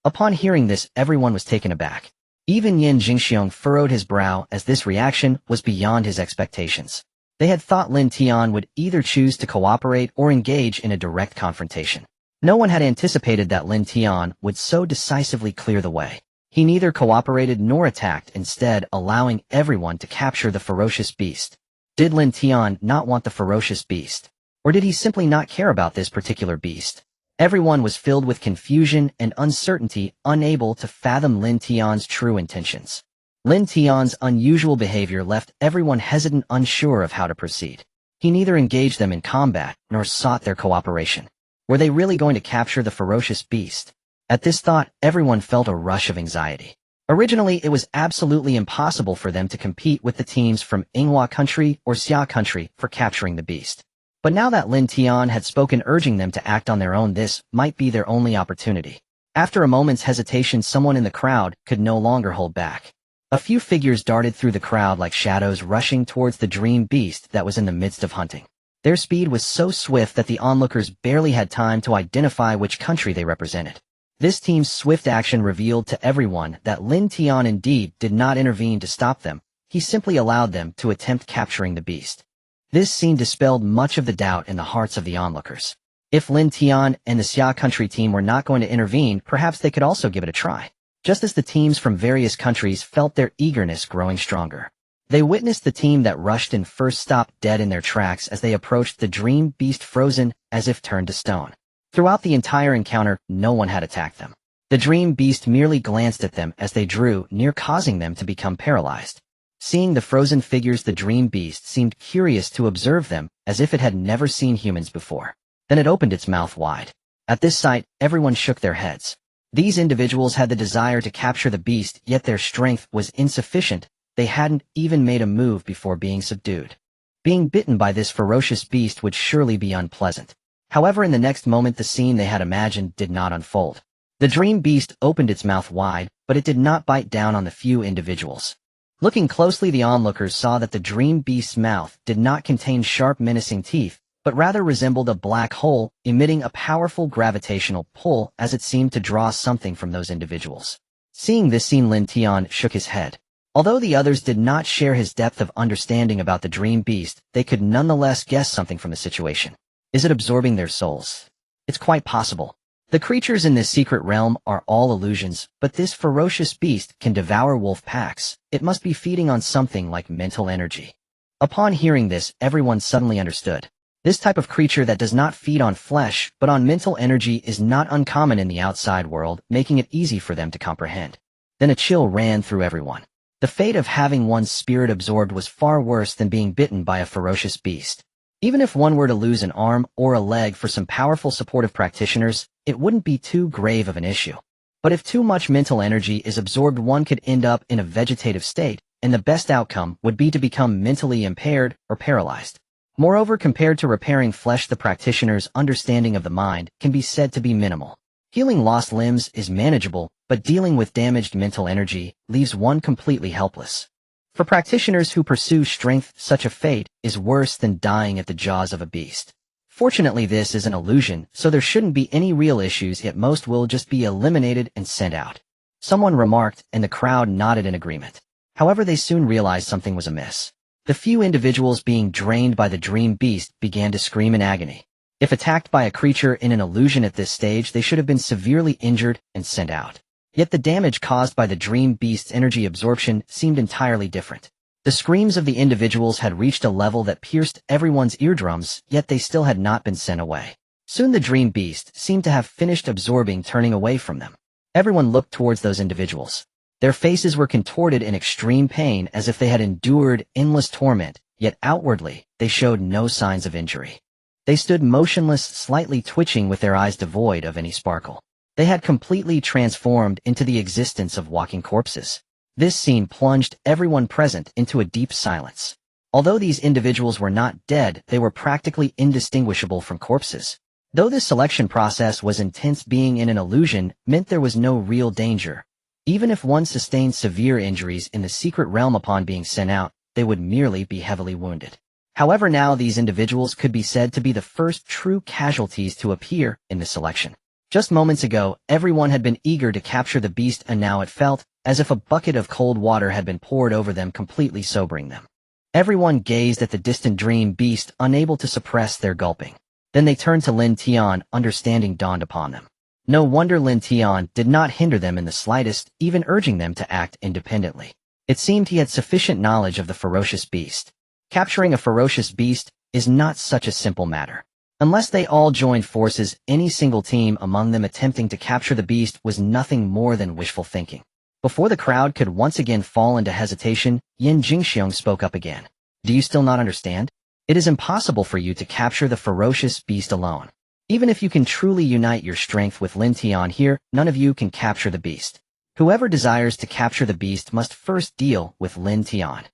Upon hearing this, everyone was taken aback. Even Yin Jingxiong furrowed his brow, as this reaction was beyond his expectations. They had thought Lin Tian would either choose to cooperate or engage in a direct confrontation. No one had anticipated that Lin Tian would so decisively clear the way. He neither cooperated nor attacked, instead allowing everyone to capture the ferocious beast. Did Lin Tian not want the ferocious beast? Or did he simply not care about this particular beast? Everyone was filled with confusion and uncertainty, unable to fathom Lin Tian's true intentions. Lin Tian's unusual behavior left everyone hesitant, unsure of how to proceed. He neither engaged them in combat nor sought their cooperation. Were they really going to capture the ferocious beast? At this thought, everyone felt a rush of anxiety. Originally, it was absolutely impossible for them to compete with the teams from Yinghua country or Xia country for capturing the beast. But now that Lin Tian had spoken, urging them to act on their own, this might be their only opportunity. After a moment's hesitation, someone in the crowd could no longer hold back. A few figures darted through the crowd like shadows, rushing towards the dream beast that was in the midst of hunting. Their speed was so swift that the onlookers barely had time to identify which country they represented. This team's swift action revealed to everyone that Lin Tian indeed did not intervene to stop them. He simply allowed them to attempt capturing the beast. This scene dispelled much of the doubt in the hearts of the onlookers. If Lin Tian and the Xia country team were not going to intervene, perhaps they could also give it a try. Just as the teams from various countries felt their eagerness growing stronger, They witnessed the team that rushed in first stopped dead in their tracks as they approached the dream beast frozen as if turned to stone. Throughout the entire encounter, no one had attacked them. The dream beast merely glanced at them as they drew near, causing them to become paralyzed. Seeing the frozen figures, the dream beast seemed curious to observe them as if it had never seen humans before. Then it opened its mouth wide. At this sight, everyone shook their heads. These individuals had the desire to capture the beast, yet their strength was insufficient. They hadn't even made a move before being subdued. Being bitten by this ferocious beast would surely be unpleasant. However, in the next moment the scene they had imagined did not unfold. The dream beast opened its mouth wide, but it did not bite down on the few individuals. Looking closely, the onlookers saw that the dream beast's mouth did not contain sharp, menacing teeth, but rather resembled a black hole, emitting a powerful gravitational pull as it seemed to draw something from those individuals. Seeing this scene, Lin Tian shook his head. Although the others did not share his depth of understanding about the dream beast, they could nonetheless guess something from the situation. Is it absorbing their souls? It's quite possible. The creatures in this secret realm are all illusions, but this ferocious beast can devour wolf packs. It must be feeding on something like mental energy. Upon hearing this, everyone suddenly understood. This type of creature that does not feed on flesh, but on mental energy is not uncommon in the outside world, making it easy for them to comprehend. Then a chill ran through everyone. The fate of having one's spirit absorbed was far worse than being bitten by a ferocious beast. Even if one were to lose an arm or a leg for some powerful supportive practitioners, it wouldn't be too grave of an issue. But if too much mental energy is absorbed, one could end up in a vegetative state, and the best outcome would be to become mentally impaired or paralyzed. Moreover, compared to repairing flesh, the practitioner's understanding of the mind can be said to be minimal. Healing lost limbs is manageable, but dealing with damaged mental energy leaves one completely helpless. For practitioners who pursue strength, such a fate is worse than dying at the jaws of a beast. Fortunately, this is an illusion, so there shouldn't be any real issues, yet most will just be eliminated and sent out. Someone remarked, and the crowd nodded in agreement. However, they soon realized something was amiss. The few individuals being drained by the dream beast began to scream in agony. If attacked by a creature in an illusion at this stage, they should have been severely injured and sent out. Yet the damage caused by the dream beast's energy absorption seemed entirely different. The screams of the individuals had reached a level that pierced everyone's eardrums, yet they still had not been sent away. Soon the dream beast seemed to have finished absorbing, turning away from them. Everyone looked towards those individuals. Their faces were contorted in extreme pain as if they had endured endless torment, yet outwardly they showed no signs of injury. They stood motionless, slightly twitching with their eyes devoid of any sparkle. They had completely transformed into the existence of walking corpses. This scene plunged everyone present into a deep silence. Although these individuals were not dead, they were practically indistinguishable from corpses. Though this selection process was intense, being in an illusion meant there was no real danger. Even if one sustained severe injuries in the secret realm upon being sent out, they would merely be heavily wounded. However, now these individuals could be said to be the first true casualties to appear in the selection. Just moments ago, everyone had been eager to capture the beast, and now it felt as if a bucket of cold water had been poured over them, completely sobering them. Everyone gazed at the distant dream beast, unable to suppress their gulping. Then they turned to Lin Tian. Understanding dawned upon them. No wonder Lin Tian did not hinder them in the slightest, even urging them to act independently. It seemed he had sufficient knowledge of the ferocious beast. Capturing a ferocious beast is not such a simple matter. Unless they all joined forces, any single team among them attempting to capture the beast was nothing more than wishful thinking. Before the crowd could once again fall into hesitation, Yin Jingxiong spoke up again. Do you still not understand? It is impossible for you to capture the ferocious beast alone. Even if you can truly unite your strength with Lin Tian here, none of you can capture the beast. Whoever desires to capture the beast must first deal with Lin Tian.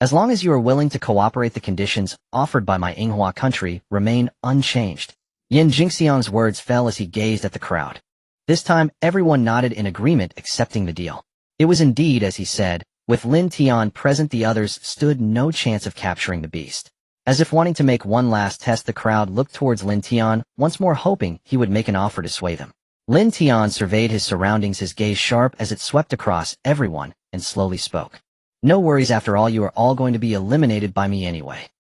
As long as you are willing to cooperate, the conditions offered by my Yinghua country remain unchanged. Yin Jingxiang's words fell as he gazed at the crowd. This time, everyone nodded in agreement, accepting the deal. It was indeed as he said. With Lin Tian present, the others stood no chance of capturing the beast. As if wanting to make one last test, the crowd looked towards Lin Tian, once more hoping he would make an offer to sway them. Lin Tian surveyed his surroundings, his gaze sharp as it swept across everyone, and slowly spoke. No worries, after all, you are all going to be eliminated by me anyway.